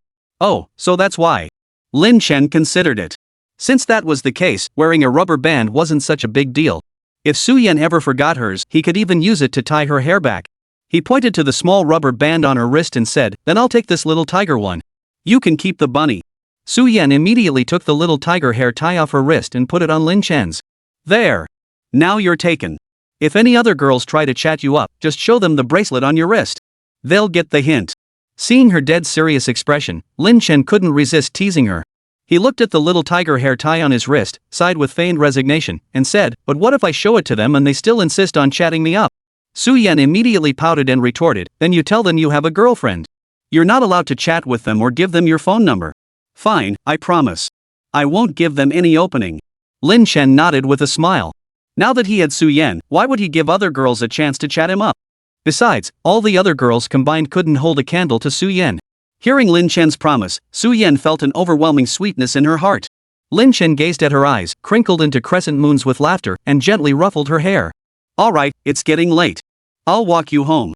[SPEAKER 1] Oh, so that's why. Lin Chen considered it. Since that was the case, wearing a rubber band wasn't such a big deal. If Su Yan ever forgot hers, he could even use it to tie her hair back. He pointed to the small rubber band on her wrist and said, then I'll take this little tiger one. You can keep the bunny.
[SPEAKER 2] Su Yan immediately took the little tiger hair tie off her wrist and put it on Lin Chen's.
[SPEAKER 1] There. Now you're taken. If any other girls try to chat you up, just show them the bracelet on your wrist. They'll get the hint.
[SPEAKER 2] Seeing her dead serious expression, Lin Chen couldn't resist teasing her. He looked at the little tiger hair tie on his wrist, sighed with feigned resignation, and said, but what if I show it to them and they still insist on chatting me up? Su Yan immediately pouted and retorted, then you tell them you have a girlfriend.
[SPEAKER 1] You're not allowed to chat with them or give them your phone number. Fine, I promise. I won't give them any opening.
[SPEAKER 2] Lin Chen nodded with a smile.
[SPEAKER 1] Now that he had Su Yan, why would he give other girls a chance to chat him up?
[SPEAKER 2] Besides, all the other girls combined couldn't hold a candle to Su Yan.
[SPEAKER 1] Hearing Lin Chen's promise, Su Yan felt an overwhelming sweetness in her heart.
[SPEAKER 2] Lin Chen gazed at her eyes, crinkled into crescent moons with laughter, and gently ruffled her hair.
[SPEAKER 1] Alright, it's getting late. I'll walk you home.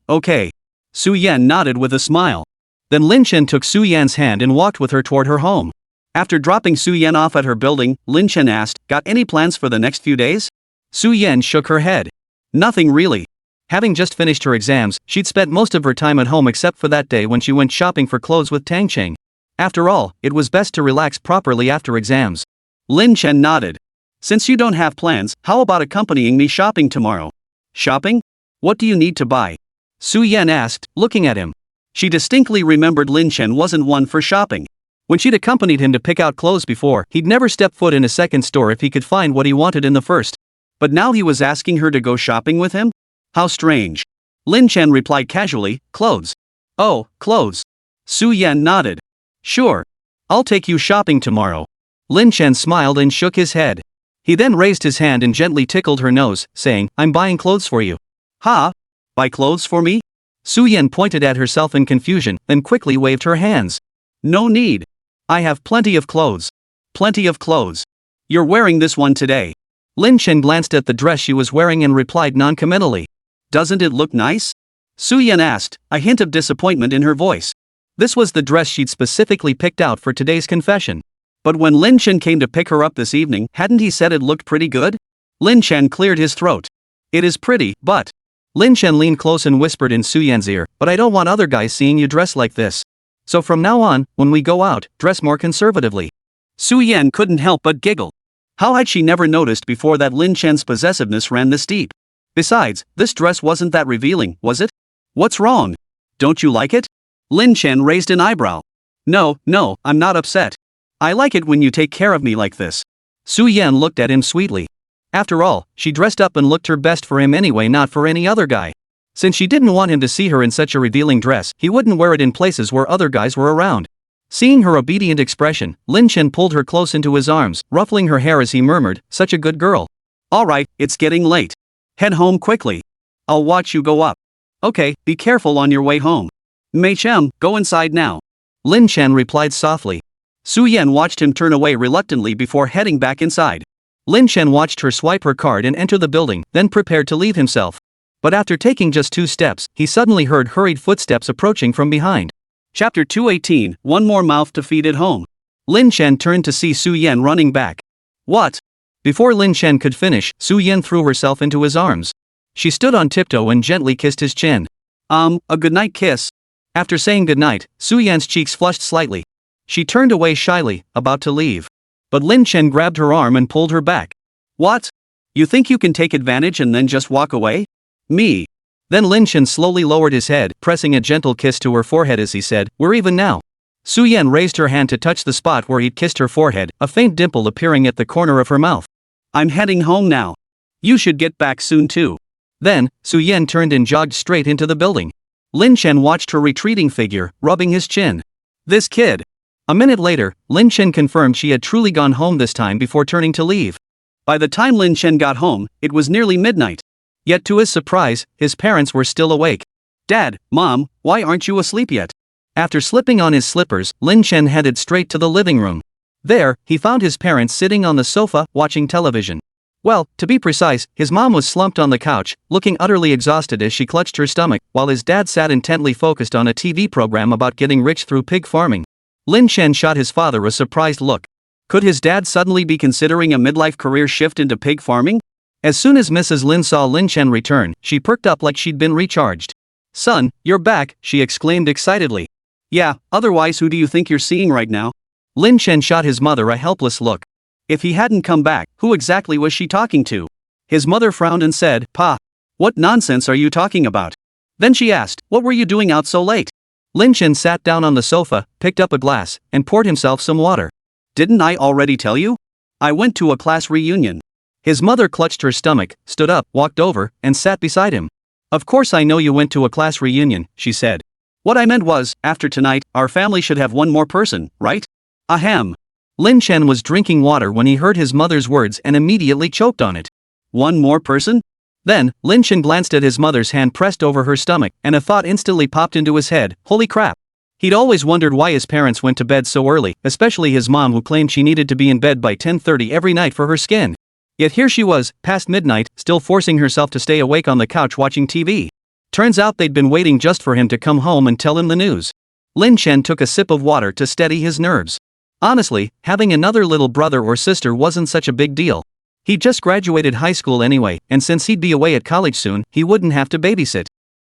[SPEAKER 1] Okay. Su Yan nodded with a smile.
[SPEAKER 2] Then Lin Chen took Su Yan's hand and walked with her toward her home.
[SPEAKER 1] After dropping Su Yan off at her building, Lin Chen asked, got any plans for the next few days?
[SPEAKER 2] Su Yan shook her head.
[SPEAKER 1] Nothing really.
[SPEAKER 2] Having just finished her exams, she'd spent most of her time at home except for that day when she went shopping for clothes with Tang Cheng. After all, it was best to relax properly after exams.
[SPEAKER 1] Lin Chen nodded. Since you don't have plans, how about accompanying me shopping tomorrow? Shopping? What do you need to buy? Su Yan asked, looking at him. She distinctly remembered Lin Chen wasn't one for shopping. When she'd accompanied him to pick out clothes before, he'd never step foot in a second store if he could find what he wanted in the first. But now he was asking her to go shopping with him? How strange. Lin Chen replied casually, clothes. Oh, clothes. Su Yan nodded. Sure. I'll take you shopping tomorrow. Lin Chen smiled and shook his head. He then raised his hand and gently tickled her nose, saying, I'm buying clothes for you. Ha? Buy clothes for me? Su Yan pointed at herself in confusion, then quickly waved her hands. No need. I have plenty of clothes. Plenty of clothes. You're wearing this one today. Lin Chen glanced at the dress she was wearing and replied noncommittally. Doesn't it look nice? Su Yan asked, a hint of disappointment in her voice. This was the dress she'd specifically picked out for today's confession. But when Lin Chen came to pick her up this evening, hadn't he said it looked pretty good? Lin Chen cleared his throat. It is pretty, but... Lin Chen leaned close and whispered in Su Yan's ear, but I don't want other guys seeing you dress like this. So from now on, when we go out, dress more conservatively. Su Yan couldn't help but giggle. How had she never noticed before that Lin Chen's possessiveness ran this deep? Besides, this dress wasn't that revealing, was it? What's wrong? Don't you like it? Lin Chen raised an eyebrow. No, I'm not upset. I like it when you take care of me like this. Su Yan looked at him sweetly. After all, she dressed up and looked her best for him anyway, not for any other guy. Since she didn't want him to see her in such a revealing dress, he wouldn't wear it in places where other guys were around. Seeing her obedient expression, Lin Chen pulled her close into his arms, ruffling her hair as he murmured, such a good girl. Alright, it's getting late. Head home quickly. I'll watch you go up. Okay, be careful on your way home. Mei Chem, go inside now. Lin Chen replied softly. Su Yan watched him turn away reluctantly before heading back inside. Lin Chen watched her swipe her card and enter the building, then prepared to leave himself. But after taking just 2 steps, he suddenly heard hurried footsteps approaching from behind. Chapter 218, One More Mouth to Feed at Home. Lin Chen turned to see Su Yan running back. What? Before Lin Chen could finish, Su Yan threw herself into his arms. She stood on tiptoe and gently kissed his chin. A goodnight kiss. After saying goodnight, Su Yan's cheeks flushed slightly. She turned away shyly, about to leave. But Lin Chen grabbed her arm and pulled her back. What? You think you can take advantage and then just walk away? Me. Then Lin Chen slowly lowered his head, pressing a gentle kiss to her forehead as he said, we're even now. Su Yan raised her hand to touch the spot where he'd kissed her forehead, a faint dimple appearing at the corner of her mouth. I'm heading home now. You should get back soon too. Then, Su Yan turned and jogged straight into the building. Lin Chen watched her retreating figure, rubbing his chin. This kid. A minute later, Lin Chen confirmed she had truly gone home this time before turning to leave. By the time Lin Chen got home, it was nearly midnight. Yet to his surprise, his parents were still awake. Dad, Mom, why aren't you asleep yet? After slipping on his slippers, Lin Chen headed straight to the living room. There, he found his parents sitting on the sofa, watching television. Well, to be precise, his mom was slumped on the couch, looking utterly exhausted as she clutched her stomach, while his dad sat intently focused on a TV program about getting rich through pig farming. Lin Chen shot his father a surprised look. Could his dad suddenly be considering a midlife career shift into pig farming? As soon as Mrs. Lin saw Lin Chen return, she perked up like she'd been recharged. Son, you're back, she exclaimed excitedly. Yeah, otherwise who do you think you're seeing right now? Lin Chen shot his mother a helpless look. If he hadn't come back, who exactly was she talking to? His mother frowned and said, Pa, what nonsense are you talking about? Then she asked, what were you doing out so late? Lin Chen sat down on the sofa, picked up a glass, and poured himself some water. Didn't I already tell you? I went to a class reunion. His mother clutched her stomach, stood up, walked over, and sat beside him. Of course I know you went to a class reunion, she said. What I meant was, after tonight, our family should have one more person, right? Ahem. Lin Chen was drinking water when he heard his mother's words and immediately choked on it. One more person? Then, Lin Chen glanced at his mother's hand pressed over her stomach, and a thought instantly popped into his head, holy crap. He'd always wondered why his parents went to bed so early, especially his mom who claimed she needed to be in bed by 10:30 every night for her skin. Yet here she was, past midnight, still forcing herself to stay awake on the couch watching TV. Turns out they'd been waiting just for him to come home and tell him the news. Lin Chen took a sip of water to steady his nerves. Honestly, having another little brother or sister wasn't such a big deal. He'd just graduated high school anyway, and since he'd be away at college soon, he wouldn't have to babysit.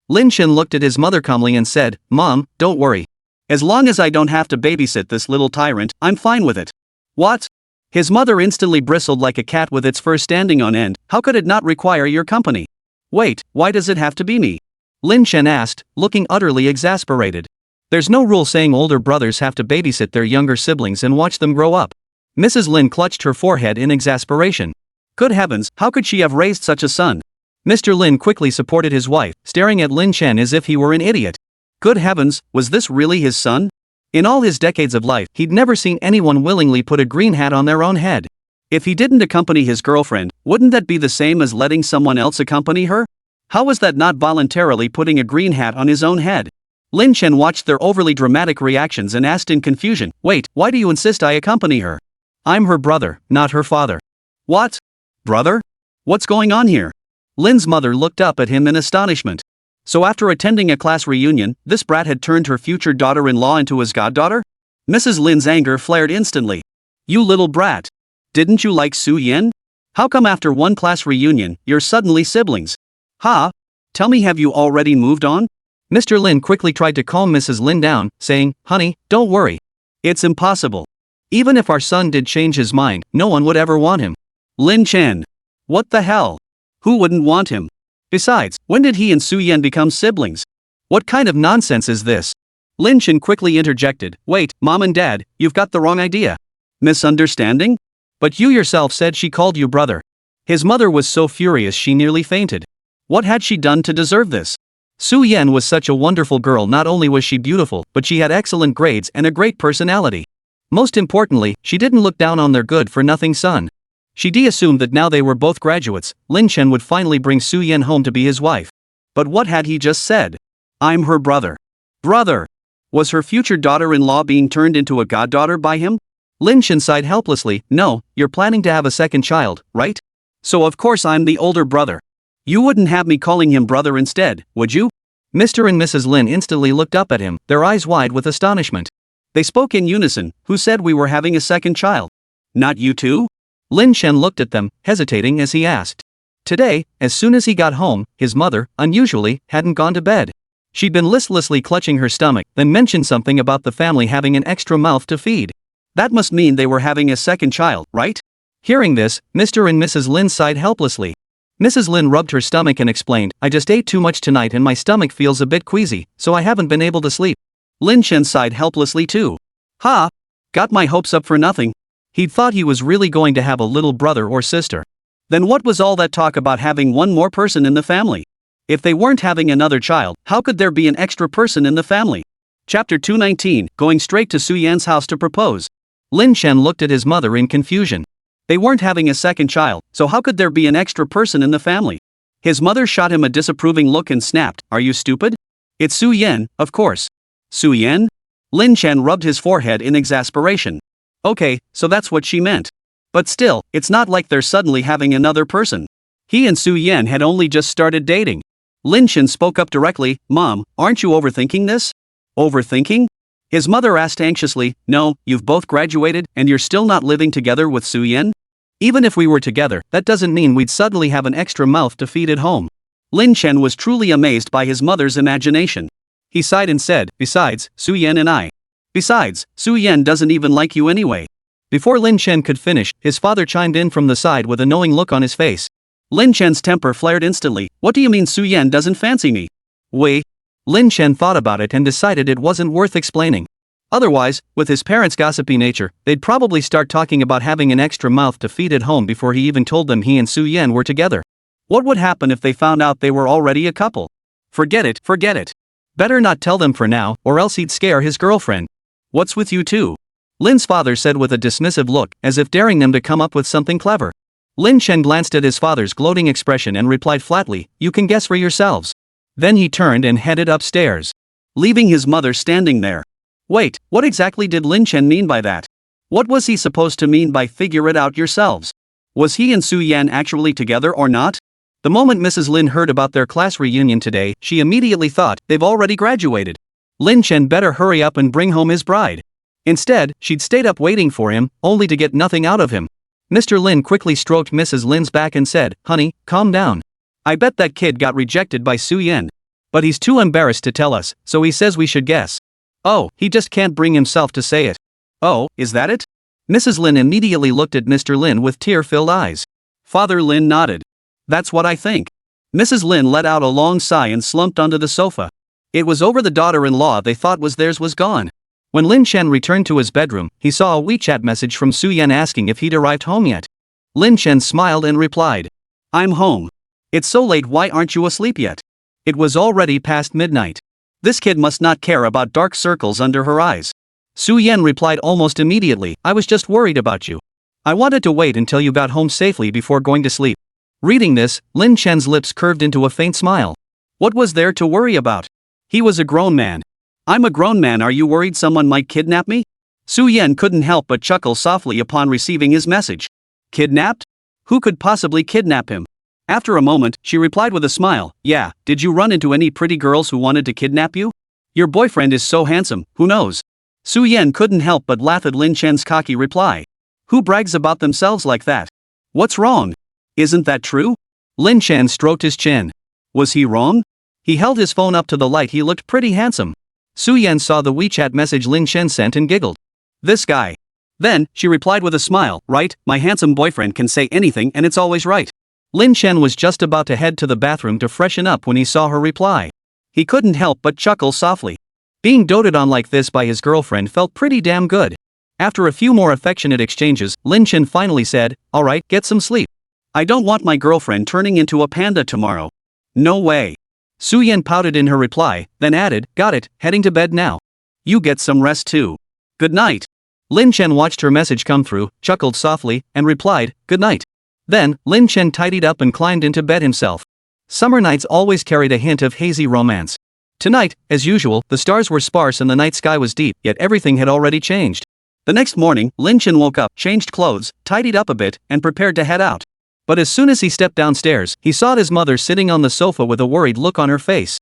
[SPEAKER 1] Lin Chen looked at his mother calmly and said, Mom, don't worry. As long as I don't have to babysit this little tyrant, I'm fine with it. What? His mother instantly bristled like a cat with its fur standing on end. How could it not require your company? Wait, why does it have to be me?
[SPEAKER 2] Lin Chen asked, looking utterly exasperated. There's no rule saying older brothers have to babysit their younger siblings and watch them grow up. Mrs. Lin clutched her forehead in exasperation.
[SPEAKER 1] Good heavens, how could she have raised such a son?
[SPEAKER 2] Mr. Lin quickly supported his wife, staring at Lin Chen as if he were an idiot.
[SPEAKER 1] Good heavens, was this really his son?
[SPEAKER 2] In all his decades of life, he'd never seen anyone willingly put a green hat on their own head.
[SPEAKER 1] If he didn't accompany his girlfriend, wouldn't that be the same as letting someone else accompany her? How was that not voluntarily putting a green hat on his own head? Lin Chen watched their overly dramatic reactions and asked in confusion, wait, why do you insist I accompany her?
[SPEAKER 2] I'm her brother, not her father.
[SPEAKER 1] What? Brother? What's going on here? Lin's mother looked up at him in astonishment. So after attending a class reunion, this brat had turned her future daughter-in-law into his goddaughter? Mrs. Lin's anger flared instantly. You little brat. Didn't you like Su Yan? How come after one class reunion, you're suddenly siblings? Ha? Tell me, have you already moved on?
[SPEAKER 2] Mr. Lin quickly tried to calm Mrs. Lin down, saying, honey, don't worry.
[SPEAKER 1] It's impossible.
[SPEAKER 2] Even if our son did change his mind, no one would ever want him.
[SPEAKER 1] Lin Chen. What the hell? Who wouldn't want him? Besides, when did he and Su Yan become siblings?
[SPEAKER 2] What kind of nonsense is this?
[SPEAKER 1] Lin Chen quickly interjected, wait, Mom and Dad, you've got the wrong idea. Misunderstanding?
[SPEAKER 2] But you yourself said she called you brother.
[SPEAKER 1] His mother was so furious she nearly fainted. What had she done to deserve this?
[SPEAKER 2] Su Yan was such a wonderful girl. Not only was she beautiful, but she had excellent grades and a great personality. Most importantly, she didn't look down on their good-for-nothing son. She assumed that now they were both graduates, Lin Chen would finally bring Su Yan home to be his wife.
[SPEAKER 1] But what had he just said? I'm her brother. Brother! Was her future daughter-in-law being turned into a goddaughter by him?
[SPEAKER 2] Lin Chen sighed helplessly. No, you're planning to have a second child, right?
[SPEAKER 1] So of course I'm the older brother. You wouldn't have me calling him brother instead, would you?
[SPEAKER 2] Mr. and Mrs. Lin instantly looked up at him, their eyes wide with astonishment.
[SPEAKER 1] They spoke in unison. Who said we were having a second child? Not you two?
[SPEAKER 2] Lin Chen looked at them, hesitating as he asked. Today, as soon as he got home, his mother, unusually, hadn't gone to bed. She'd been listlessly clutching her stomach, then mentioned something about the family having an extra mouth to feed.
[SPEAKER 1] That must mean they were having a second child, right?
[SPEAKER 2] Hearing this, Mr. and Mrs. Lin sighed helplessly. Mrs. Lin rubbed her stomach and explained, I just ate too much tonight and my stomach feels a bit queasy, so I haven't been able to sleep.
[SPEAKER 1] Lin Chen sighed helplessly too. Ha! Got my hopes up for nothing.
[SPEAKER 2] He'd thought he was really going to have a little brother or sister.
[SPEAKER 1] Then what was all that talk about having one more person in the family? If they weren't having another child, how could there be an extra person in the family? Chapter 219, going straight to Su Yan's house to propose.
[SPEAKER 2] Lin Chen looked at his mother in confusion.
[SPEAKER 1] They weren't having a second child, so how could there be an extra person in the family? His mother shot him a disapproving look and snapped, are you stupid? It's Su Yan, of course. Su Yan? Lin Chen rubbed his forehead in exasperation. Okay, so that's what she meant. But still, it's not like they're suddenly having another person. He and Su Yan had only just started dating. Lin Chen spoke up directly, Mom, aren't you overthinking this? Overthinking? His mother asked anxiously, no, you've both graduated and you're still not living together with Su Yan? Even if we were together, that doesn't mean we'd suddenly have an extra mouth to feed at home. Lin Chen was truly amazed by his mother's imagination. He sighed and said, besides, Su Yan and I. Besides, Su Yan doesn't even like you anyway.
[SPEAKER 2] Before Lin Chen could finish, his father chimed in from the side with a knowing look on his face.
[SPEAKER 1] Lin Chen's temper flared instantly. What do you mean Su Yan doesn't fancy me?
[SPEAKER 2] Wait. Lin Chen thought about it and decided it wasn't worth explaining. Otherwise, with his parents' gossipy nature, they'd probably start talking about having an extra mouth to feed at home before he even told them he and Su Yan were together.
[SPEAKER 1] What would happen if they found out they were already a couple? Forget it, forget it.
[SPEAKER 2] Better not tell them for now, or else he'd scare his girlfriend.
[SPEAKER 1] What's with you two?
[SPEAKER 2] Lin's father said with a dismissive look, as if daring them to come up with something clever. Lin Chen glanced at his father's gloating expression and replied flatly, you can guess for yourselves. Then he turned and headed upstairs,
[SPEAKER 1] leaving his mother standing there. Wait, what exactly did Lin Chen mean by that? What was he supposed to mean by figure it out yourselves? Was he and Su Yan actually together or not? The moment Mrs. Lin heard about their class reunion today, she immediately thought, they've already graduated. Lin Chen better hurry up and bring home his bride. Instead, she'd stayed up waiting for him, only to get nothing out of him. Mr. Lin quickly stroked Mrs. Lin's back and said, honey, calm down. I bet that kid got rejected by Su Yan. But he's too embarrassed to tell us, so he says we should guess. Oh, he just can't bring himself to say it. Oh, is that it?
[SPEAKER 2] Mrs. Lin immediately looked at Mr. Lin with tear-filled eyes.
[SPEAKER 1] Father Lin nodded. That's what I think. Mrs. Lin let out a long sigh and slumped onto the sofa. It was over the daughter-in-law they thought was theirs was gone.
[SPEAKER 2] When Lin Chen returned to his bedroom, he saw a WeChat message from Su Yan asking if he'd arrived home yet. Lin Chen smiled and replied,
[SPEAKER 1] I'm home. It's so late, why aren't you asleep yet?
[SPEAKER 2] It was already past midnight.
[SPEAKER 1] This kid must not care about dark circles under her eyes.
[SPEAKER 2] Su Yan replied almost immediately, I was just worried about you. I wanted to wait until you got home safely before going to sleep. Reading this, Lin Chen's lips curved into a faint smile.
[SPEAKER 1] What was there to worry about? He was a grown man. I'm a grown man, are you worried someone might kidnap me? Su Yan couldn't help but chuckle softly upon receiving his message. Kidnapped? Who could possibly kidnap him? After a moment, she replied with a smile, yeah, did you run into any pretty girls who wanted to kidnap you? Your boyfriend is so handsome, who knows? Su Yan couldn't help but laugh at Lin Chen's cocky reply. Who brags about themselves like that? What's wrong? Isn't that true?
[SPEAKER 2] Lin Chen stroked his chin.
[SPEAKER 1] Was he wrong?
[SPEAKER 2] He held his phone up to the light. He looked pretty handsome. Su Yan saw the WeChat message Lin Chen sent and giggled.
[SPEAKER 1] This guy. Then, she replied with a smile, right, my handsome boyfriend can say anything and it's always right.
[SPEAKER 2] Lin Chen was just about to head to the bathroom to freshen up when he saw her reply.
[SPEAKER 1] He couldn't help but chuckle softly.
[SPEAKER 2] Being doted on like this by his girlfriend felt pretty damn good. After a few more affectionate exchanges, Lin Chen finally said, alright, get some sleep.
[SPEAKER 1] I don't want my girlfriend turning into a panda tomorrow. No way.
[SPEAKER 2] Su Yan pouted in her reply, then added, got it, heading to bed now.
[SPEAKER 1] You get some rest too. Good night.
[SPEAKER 2] Lin Chen watched her message come through, chuckled softly, and replied, good night. Then, Lin Chen tidied up and climbed into bed himself. Summer nights always carried a hint of hazy romance. Tonight, as usual, the stars were sparse and the night sky was deep, yet everything had already changed.
[SPEAKER 1] The next morning, Lin Chen woke up, changed clothes, tidied up a bit, and prepared to head out.
[SPEAKER 2] But as soon as he stepped downstairs, he saw his mother sitting on the sofa with a worried look on her face.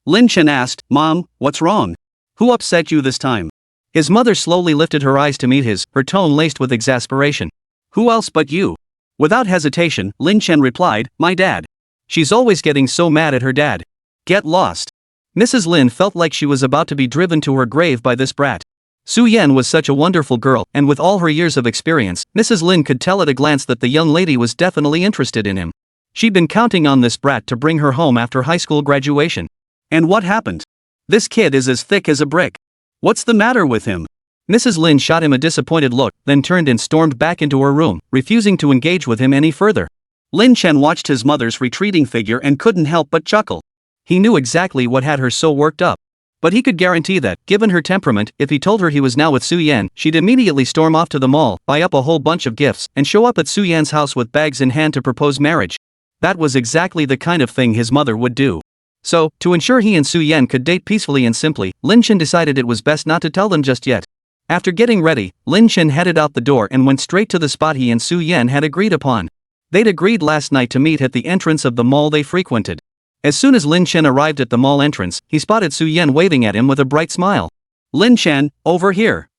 [SPEAKER 1] Lin Chen asked, Mom, what's wrong? Who upset you this time?
[SPEAKER 2] His mother slowly lifted her eyes to meet his, her tone laced with exasperation.
[SPEAKER 1] Who else but you? Without hesitation, Lin Chen replied, my dad.
[SPEAKER 2] She's always getting so mad at her dad.
[SPEAKER 1] Get lost.
[SPEAKER 2] Mrs. Lin felt like she was about to be driven to her grave by this brat. Su Yan was such a wonderful girl, and with all her years of experience, Mrs. Lin could tell at a glance that the young lady was definitely interested in him. She'd been counting on this brat to bring her home after high school graduation.
[SPEAKER 1] And what happened? This kid is as thick as a brick. What's the matter with him?
[SPEAKER 2] Mrs. Lin shot him a disappointed look, then turned and stormed back into her room, refusing to engage with him any further.
[SPEAKER 1] Lin Chen watched his mother's retreating figure and couldn't help but chuckle.
[SPEAKER 2] He knew exactly what had her so worked up. But he could guarantee that, given her temperament, if he told her he was now with Su Yan, she'd immediately storm off to the mall, buy up a whole bunch of gifts, and show up at Su Yan's house with bags in hand to propose marriage. That was exactly the kind of thing his mother would do. So, to ensure he and Su Yan could date peacefully and simply, Lin Chen decided it was best not to tell them just yet. After getting ready, Lin Chen headed out the door and went straight to the spot he and Su Yan had agreed upon. They'd agreed last night to meet at the entrance of the mall they frequented. As soon as Lin Chen arrived at the mall entrance, he spotted Su Yan waving at him with a bright smile.
[SPEAKER 1] Lin Chen, over here.